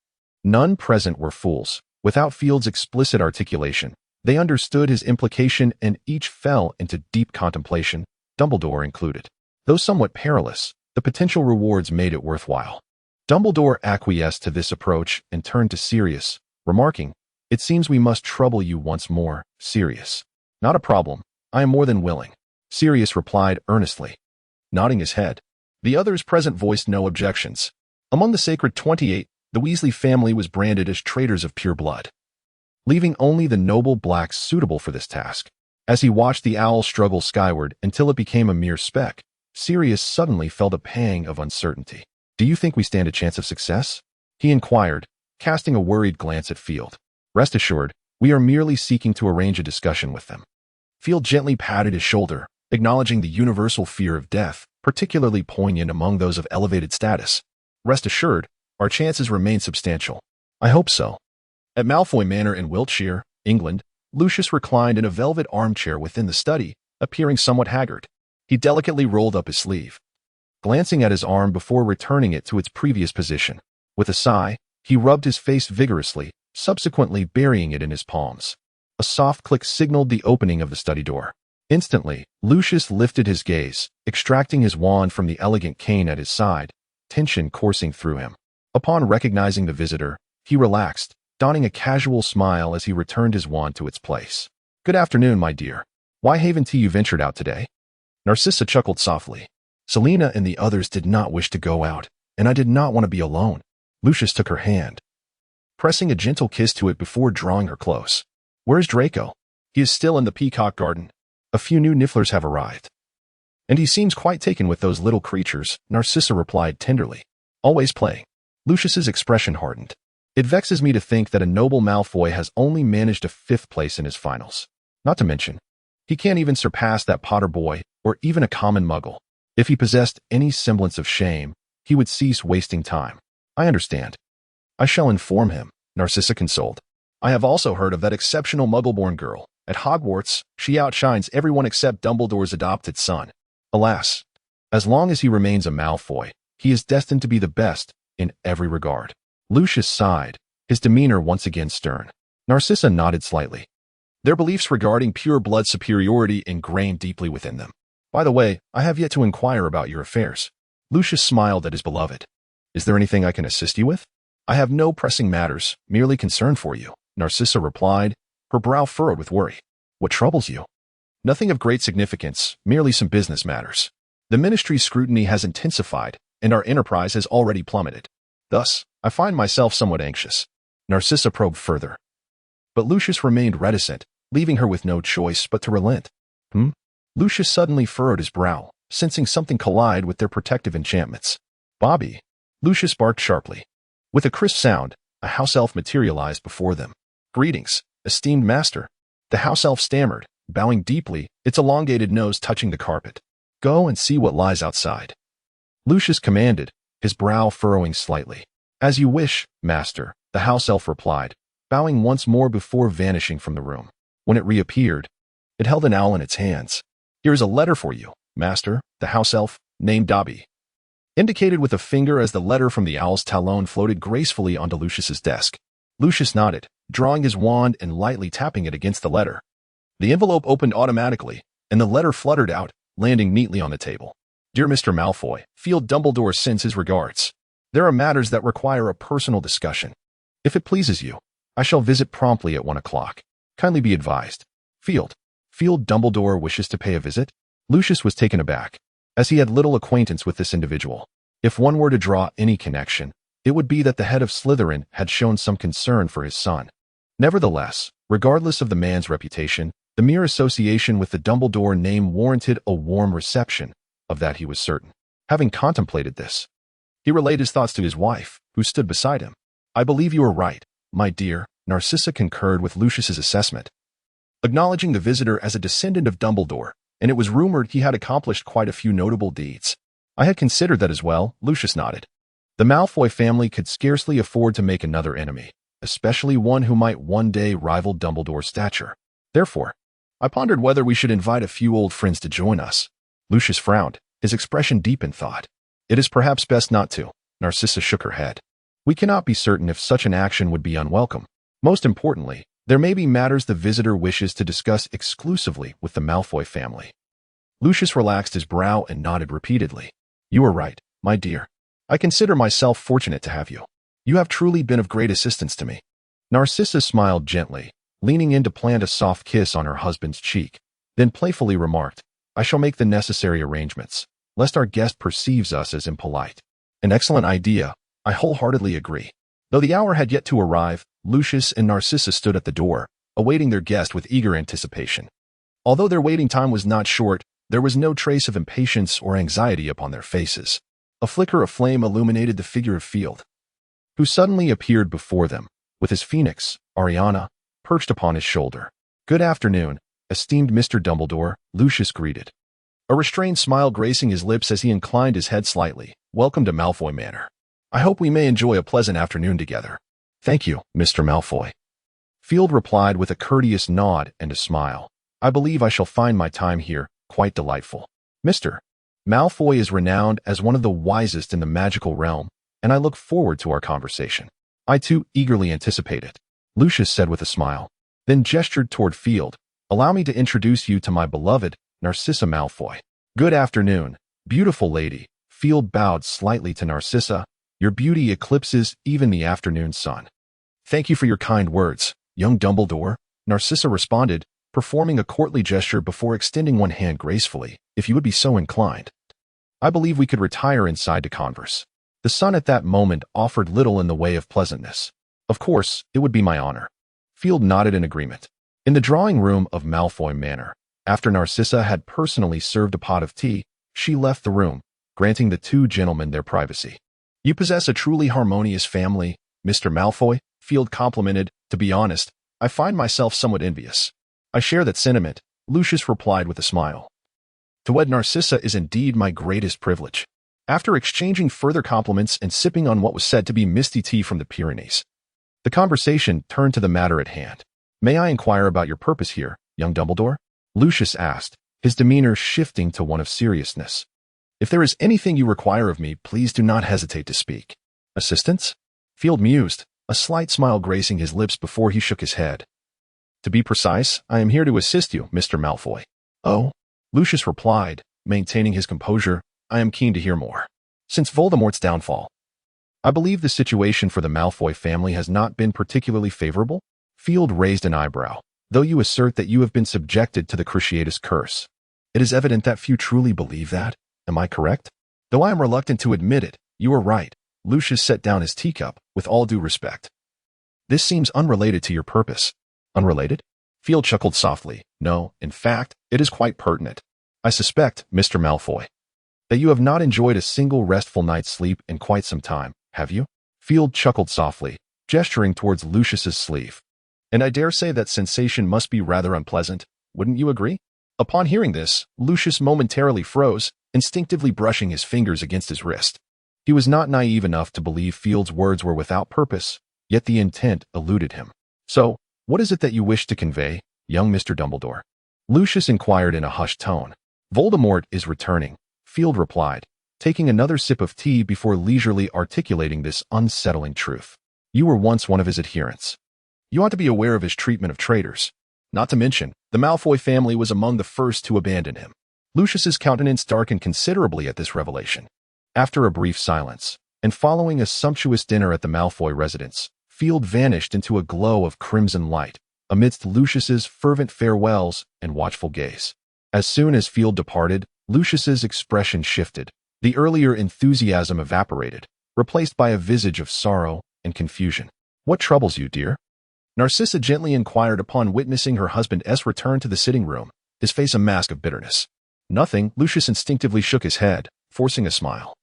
none present were fools. Without Field's explicit articulation, they understood his implication and each fell into deep contemplation, Dumbledore included. Though somewhat perilous, the potential rewards made it worthwhile. Dumbledore acquiesced to this approach and turned to Sirius, remarking, "It seems we must trouble you once more, Sirius." "Not a problem. I am more than willing," Sirius replied earnestly, nodding his head. The others present voiced no objections. Among the Sacred 28, the Weasley family was branded as traitors of pure blood, leaving only the noble blacks suitable for this task. As he watched the owl struggle skyward until it became a mere speck, Sirius suddenly felt a pang of uncertainty. "Do you think we stand a chance of success?" he inquired, casting a worried glance at Field. "Rest assured, we are merely seeking to arrange a discussion with them." Field gently patted his shoulder, acknowledging the universal fear of death, particularly poignant among those of elevated status. "Rest assured, our chances remain substantial." "I hope so." At Malfoy Manor in Wiltshire, England, Lucius reclined in a velvet armchair within the study, appearing somewhat haggard. He delicately rolled up his sleeve, glancing at his arm before returning it to its previous position. With a sigh, he rubbed his face vigorously, subsequently burying it in his palms. A soft click signaled the opening of the study door. Instantly, Lucius lifted his gaze, extracting his wand from the elegant cane at his side, tension coursing through him. Upon recognizing the visitor, he relaxed, donning a casual smile as he returned his wand to its place. "Good afternoon, my dear. Why haven't you ventured out today?" Narcissa chuckled softly. "Selena and the others did not wish to go out, and I did not want to be alone." Lucius took her hand, pressing a gentle kiss to it before drawing her close. "Where is Draco?" "He is still in the Peacock Garden. A few new Nifflers have arrived, and he seems quite taken with those little creatures," Narcissa replied tenderly. "Always playing." Lucius's expression hardened. "It vexes me to think that a noble Malfoy has only managed a 5th place in his finals. Not to mention, he can't even surpass that Potter boy or even a common muggle. If he possessed any semblance of shame, he would cease wasting time." "I understand. I shall inform him," Narcissa consoled. "I have also heard of that exceptional muggle-born girl. At Hogwarts, she outshines everyone except Dumbledore's adopted son. Alas, as long as he remains a Malfoy, he is destined to be the best in every regard." Lucius sighed, his demeanor once again stern. Narcissa nodded slightly. "Their beliefs regarding pure blood superiority ingrained deeply within them. By the way, I have yet to inquire about your affairs." Lucius smiled at his beloved. "Is there anything I can assist you with?" "I have no pressing matters, merely concern for you," Narcissa replied, her brow furrowed with worry. "What troubles you?" "Nothing of great significance, merely some business matters. The ministry's scrutiny has intensified, and our enterprise has already plummeted. Thus, I find myself somewhat anxious." Narcissa probed further, but Lucius remained reticent, leaving her with no choice but to relent. Lucius suddenly furrowed his brow, sensing something collide with their protective enchantments. "Bobby!" Lucius barked sharply. With a crisp sound, a house elf materialized before them. "Greetings, esteemed master." The house elf stammered, bowing deeply, its elongated nose touching the carpet. "Go and see what lies outside," Lucius commanded, his brow furrowing slightly. "As you wish, master," the house elf replied, bowing once more before vanishing from the room. When it reappeared, it held an owl in its hands. "Here is a letter for you, master," the house elf, named Dobby indicated with a finger as the letter from the owl's talon floated gracefully onto Lucius's desk. Lucius nodded, drawing his wand and lightly tapping it against the letter. The envelope opened automatically, and the letter fluttered out, landing neatly on the table. "Dear Mr. Malfoy, Field Dumbledore sends his regards. There are matters that require a personal discussion. If it pleases you, I shall visit promptly at 1 o'clock. Kindly be advised. Field Dumbledore wishes to pay a visit?" Lucius was taken aback, as he had little acquaintance with this individual. If one were to draw any connection, it would be that the head of Slytherin had shown some concern for his son. Nevertheless, regardless of the man's reputation, the mere association with the Dumbledore name warranted a warm reception. Of that he was certain. Having contemplated this, he relayed his thoughts to his wife, who stood beside him. "I believe you are right, my dear," Narcissa concurred with Lucius's assessment, acknowledging the visitor as a descendant of Dumbledore, and it was rumored he had accomplished quite a few notable deeds. "I had considered that as well," Lucius nodded. The Malfoy family could scarcely afford to make another enemy, especially one who might one day rival Dumbledore's stature. Therefore, I pondered whether we should invite a few old friends to join us. Lucius frowned, his expression deep in thought. "It is perhaps best not to." Narcissa shook her head. "We cannot be certain if such an action would be unwelcome. Most importantly, there may be matters the visitor wishes to discuss exclusively with the Malfoy family." Lucius relaxed his brow and nodded repeatedly. "You are right, my dear. I consider myself fortunate to have you. You have truly been of great assistance to me." Narcissa smiled gently, leaning in to plant a soft kiss on her husband's cheek, then playfully remarked, "I shall make the necessary arrangements, lest our guest perceives us as impolite." "An excellent idea. I wholeheartedly agree." Though the hour had yet to arrive, Lucius and Narcissa stood at the door, awaiting their guest with eager anticipation. Although their waiting time was not short, there was no trace of impatience or anxiety upon their faces. A flicker of flame illuminated the figure of Field, who suddenly appeared before them, with his phoenix, Ariana, perched upon his shoulder. "Good afternoon, esteemed Mr. Dumbledore," Lucius greeted, a restrained smile gracing his lips as he inclined his head slightly. "Welcome to Malfoy Manor. I hope we may enjoy a pleasant afternoon together." "Thank you, Mr. Malfoy," Field replied with a courteous nod and a smile. "I believe I shall find my time here quite delightful. Mr. Malfoy is renowned as one of the wisest in the magical realm, and I look forward to our conversation." "I too eagerly anticipate it," Lucius said with a smile, then gestured toward Field. "Allow me to introduce you to my beloved Narcissa Malfoy." "Good afternoon, beautiful lady." Field bowed slightly to Narcissa. "Your beauty eclipses even the afternoon sun." "Thank you for your kind words, young Dumbledore," Narcissa responded, performing a courtly gesture before extending one hand gracefully. "If you would be so inclined, I believe we could retire inside to converse." The sun at that moment offered little in the way of pleasantness. "Of course, it would be my honor." Field nodded in agreement. In the drawing room of Malfoy Manor, after Narcissa had personally served a pot of tea, she left the room, granting the two gentlemen their privacy. "You possess a truly harmonious family, Mr. Malfoy," Field complimented. "To be honest, I find myself somewhat envious." "I share that sentiment," Lucius replied with a smile. "To wed Narcissa is indeed my greatest privilege." After exchanging further compliments and sipping on what was said to be misty tea from the Pyrenees, the conversation turned to the matter at hand. "May I inquire about your purpose here, young Dumbledore?" Lucius asked, his demeanor shifting to one of seriousness. "If there is anything you require of me, please do not hesitate to speak." "Assistance?" Field mused, a slight smile gracing his lips before he shook his head. "To be precise, I am here to assist you, Mr. Malfoy." "Oh?" Lucius replied, maintaining his composure. "I am keen to hear more. Since Voldemort's downfall, I believe the situation for the Malfoy family has not been particularly favorable." Field raised an eyebrow. "Though you assert that you have been subjected to the Cruciatus curse, it is evident that few truly believe that. Am I correct?" "Though I am reluctant to admit it, you are right." Lucius set down his teacup. "With all due respect, this seems unrelated to your purpose." "Unrelated?" Field chuckled softly. "No, in fact, it is quite pertinent. I suspect, Mr. Malfoy, that you have not enjoyed a single restful night's sleep in quite some time, have you?" Field chuckled softly, gesturing towards Lucius's sleeve. "And I dare say that sensation must be rather unpleasant, wouldn't you agree?" Upon hearing this, Lucius momentarily froze, instinctively brushing his fingers against his wrist. He was not naive enough to believe Field's words were without purpose, yet the intent eluded him. So, what is it that you wish to convey, young Mr. Dumbledore? Lucius inquired in a hushed tone. Voldemort is returning, Field replied, taking another sip of tea before leisurely articulating this unsettling truth. You were once one of his adherents. You ought to be aware of his treatment of traitors. Not to mention, the Malfoy family was among the first to abandon him. Lucius's countenance darkened considerably at this revelation. After a brief silence, and following a sumptuous dinner at the Malfoy residence, Field vanished into a glow of crimson light, amidst Lucius's fervent farewells and watchful gaze. As soon as Field departed, Lucius's expression shifted. The earlier enthusiasm evaporated, replaced by a visage of sorrow and confusion. What troubles you, dear? Narcissa gently inquired upon witnessing her husband's return to the sitting room, his face a mask of bitterness. Nothing, Lucius instinctively shook his head, forcing a smile.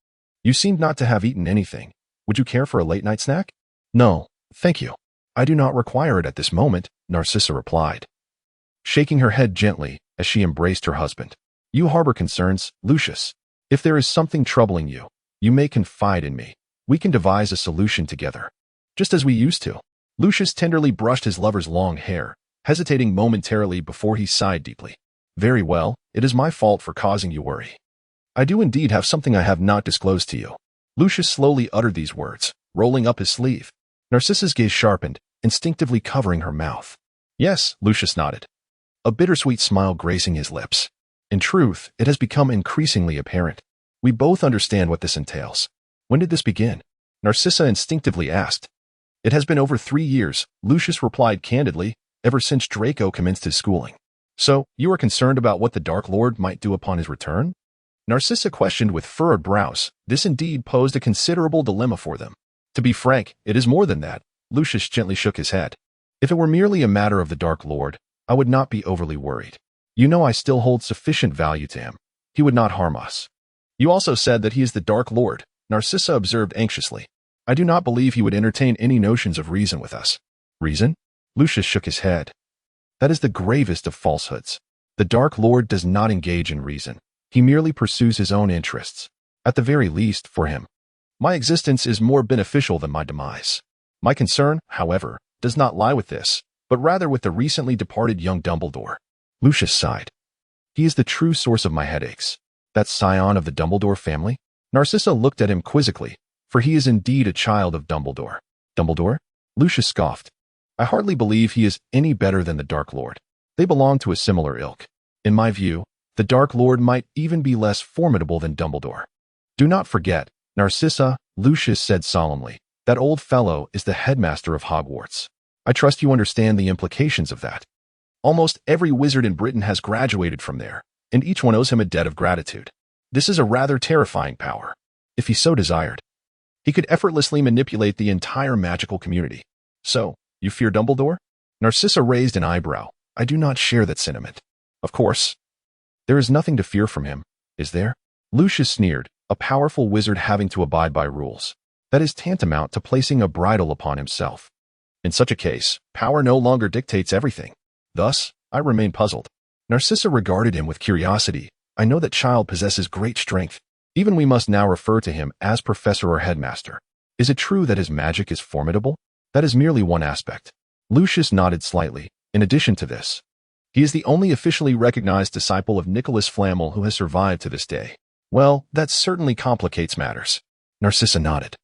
You seemed not to have eaten anything. Would you care for a late-night snack? No, thank you. I do not require it at this moment, Narcissa replied, shaking her head gently as she embraced her husband. You harbor concerns, Lucius. If there is something troubling you, you may confide in me. We can devise a solution together. Just as we used to. Lucius tenderly brushed his lover's long hair, hesitating momentarily before he sighed deeply. Very well, it is my fault for causing you worry. I do indeed have something I have not disclosed to you. Lucius slowly uttered these words, rolling up his sleeve. Narcissa's gaze sharpened, instinctively covering her mouth. Yes, Lucius nodded, a bittersweet smile gracing his lips. In truth, it has become increasingly apparent. We both understand what this entails. When did this begin? Narcissa instinctively asked. It has been over 3 years, Lucius replied candidly, ever since Draco commenced his schooling. So, you are concerned about what the Dark Lord might do upon his return? Narcissa questioned with furrowed brows. This indeed posed a considerable dilemma for them. To be frank, it is more than that. Lucius gently shook his head. If it were merely a matter of the Dark Lord, I would not be overly worried. You know I still hold sufficient value to him. He would not harm us. You also said that he is the Dark Lord, Narcissa observed anxiously. I do not believe he would entertain any notions of reason with us. Reason? Lucius shook his head. That is the gravest of falsehoods. The Dark Lord does not engage in reason. He merely pursues his own interests. At the very least, for him. My existence is more beneficial than my demise. My concern, however, does not lie with this, but rather with the recently departed young Dumbledore. Lucius sighed. He is the true source of my headaches. That scion of the Dumbledore family? Narcissa looked at him quizzically, for he is indeed a child of Dumbledore. Dumbledore? Lucius scoffed. I hardly believe he is any better than the Dark Lord. They belong to a similar ilk. In my view, the Dark Lord might even be less formidable than Dumbledore. Do not forget, Narcissa, Lucius said solemnly, that old fellow is the headmaster of Hogwarts. I trust you understand the implications of that. Almost every wizard in Britain has graduated from there, and each one owes him a debt of gratitude. This is a rather terrifying power. If he so desired, he could effortlessly manipulate the entire magical community. So, you fear Dumbledore? Narcissa raised an eyebrow. I do not share that sentiment. Of course. There is nothing to fear from him, is there? Lucius sneered, a powerful wizard having to abide by rules. That is tantamount to placing a bridle upon himself. In such a case, power no longer dictates everything. Thus, I remain puzzled. Narcissa regarded him with curiosity. I know that child possesses great strength. Even we must now refer to him as professor or headmaster. Is it true that his magic is formidable? That is merely one aspect. Lucius nodded slightly. In addition to this, he is the only officially recognized disciple of Nicholas Flamel who has survived to this day. Well, that certainly complicates matters. Narcissa nodded.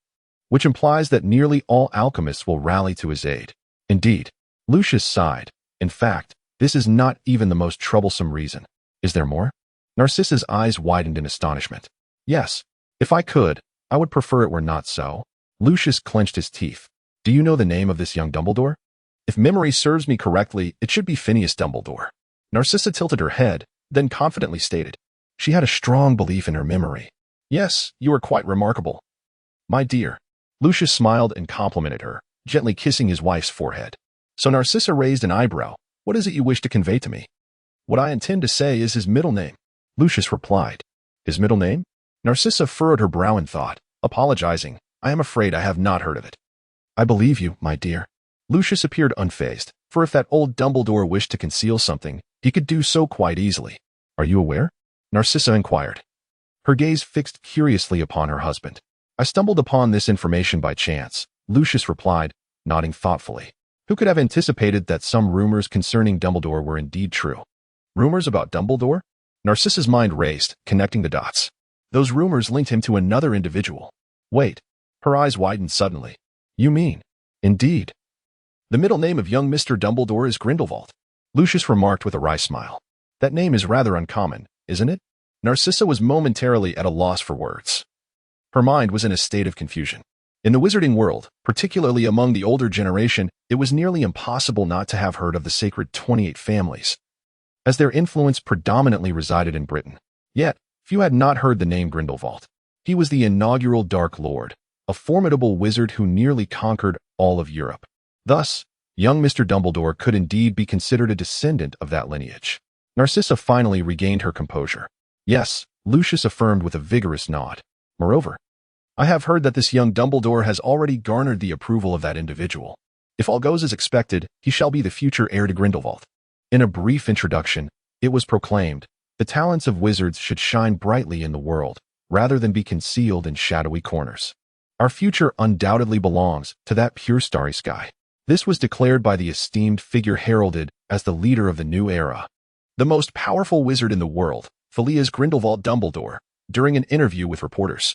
Which implies that nearly all alchemists will rally to his aid. Indeed. Lucius sighed. In fact, this is not even the most troublesome reason. Is there more? Narcissa's eyes widened in astonishment. Yes. If I could, I would prefer it were not so. Lucius clenched his teeth. Do you know the name of this young Dumbledore? If memory serves me correctly, it should be Phineas Dumbledore. Narcissa tilted her head, then confidently stated. She had a strong belief in her memory. Yes, you are quite remarkable. My dear. Lucius smiled and complimented her, gently kissing his wife's forehead. So Narcissa raised an eyebrow. What is it you wish to convey to me? What I intend to say is his middle name. Lucius replied. His middle name? Narcissa furrowed her brow in thought, apologizing. I am afraid I have not heard of it. I believe you, my dear. Lucius appeared unfazed, for if that old Dumbledore wished to conceal something, he could do so quite easily. Are you aware? Narcissa inquired. Her gaze fixed curiously upon her husband. I stumbled upon this information by chance, Lucius replied, nodding thoughtfully. Who could have anticipated that some rumors concerning Dumbledore were indeed true? Rumors about Dumbledore? Narcissa's mind raced, connecting the dots. Those rumors linked him to another individual. Wait. Her eyes widened suddenly. You mean? Indeed. The middle name of young Mr. Dumbledore is Grindlevald. Lucius remarked with a wry smile. That name is rather uncommon, isn't it? Narcissa was momentarily at a loss for words. Her mind was in a state of confusion. In the wizarding world, particularly among the older generation, it was nearly impossible not to have heard of the sacred 28 families, as their influence predominantly resided in Britain. Yet, few had not heard the name Grindelwald. He was the inaugural Dark Lord, a formidable wizard who nearly conquered all of Europe. Thus, young Mr. Dumbledore could indeed be considered a descendant of that lineage. Narcissa finally regained her composure. Yes, Lucius affirmed with a vigorous nod. Moreover, I have heard that this young Dumbledore has already garnered the approval of that individual. If all goes as expected, he shall be the future heir to Grindelwald. In a brief introduction, it was proclaimed, the talents of wizards should shine brightly in the world, rather than be concealed in shadowy corners. Our future undoubtedly belongs to that pure starry sky. This was declared by the esteemed figure heralded as the leader of the new era. The most powerful wizard in the world, Filius Grindelwald Dumbledore, during an interview with reporters.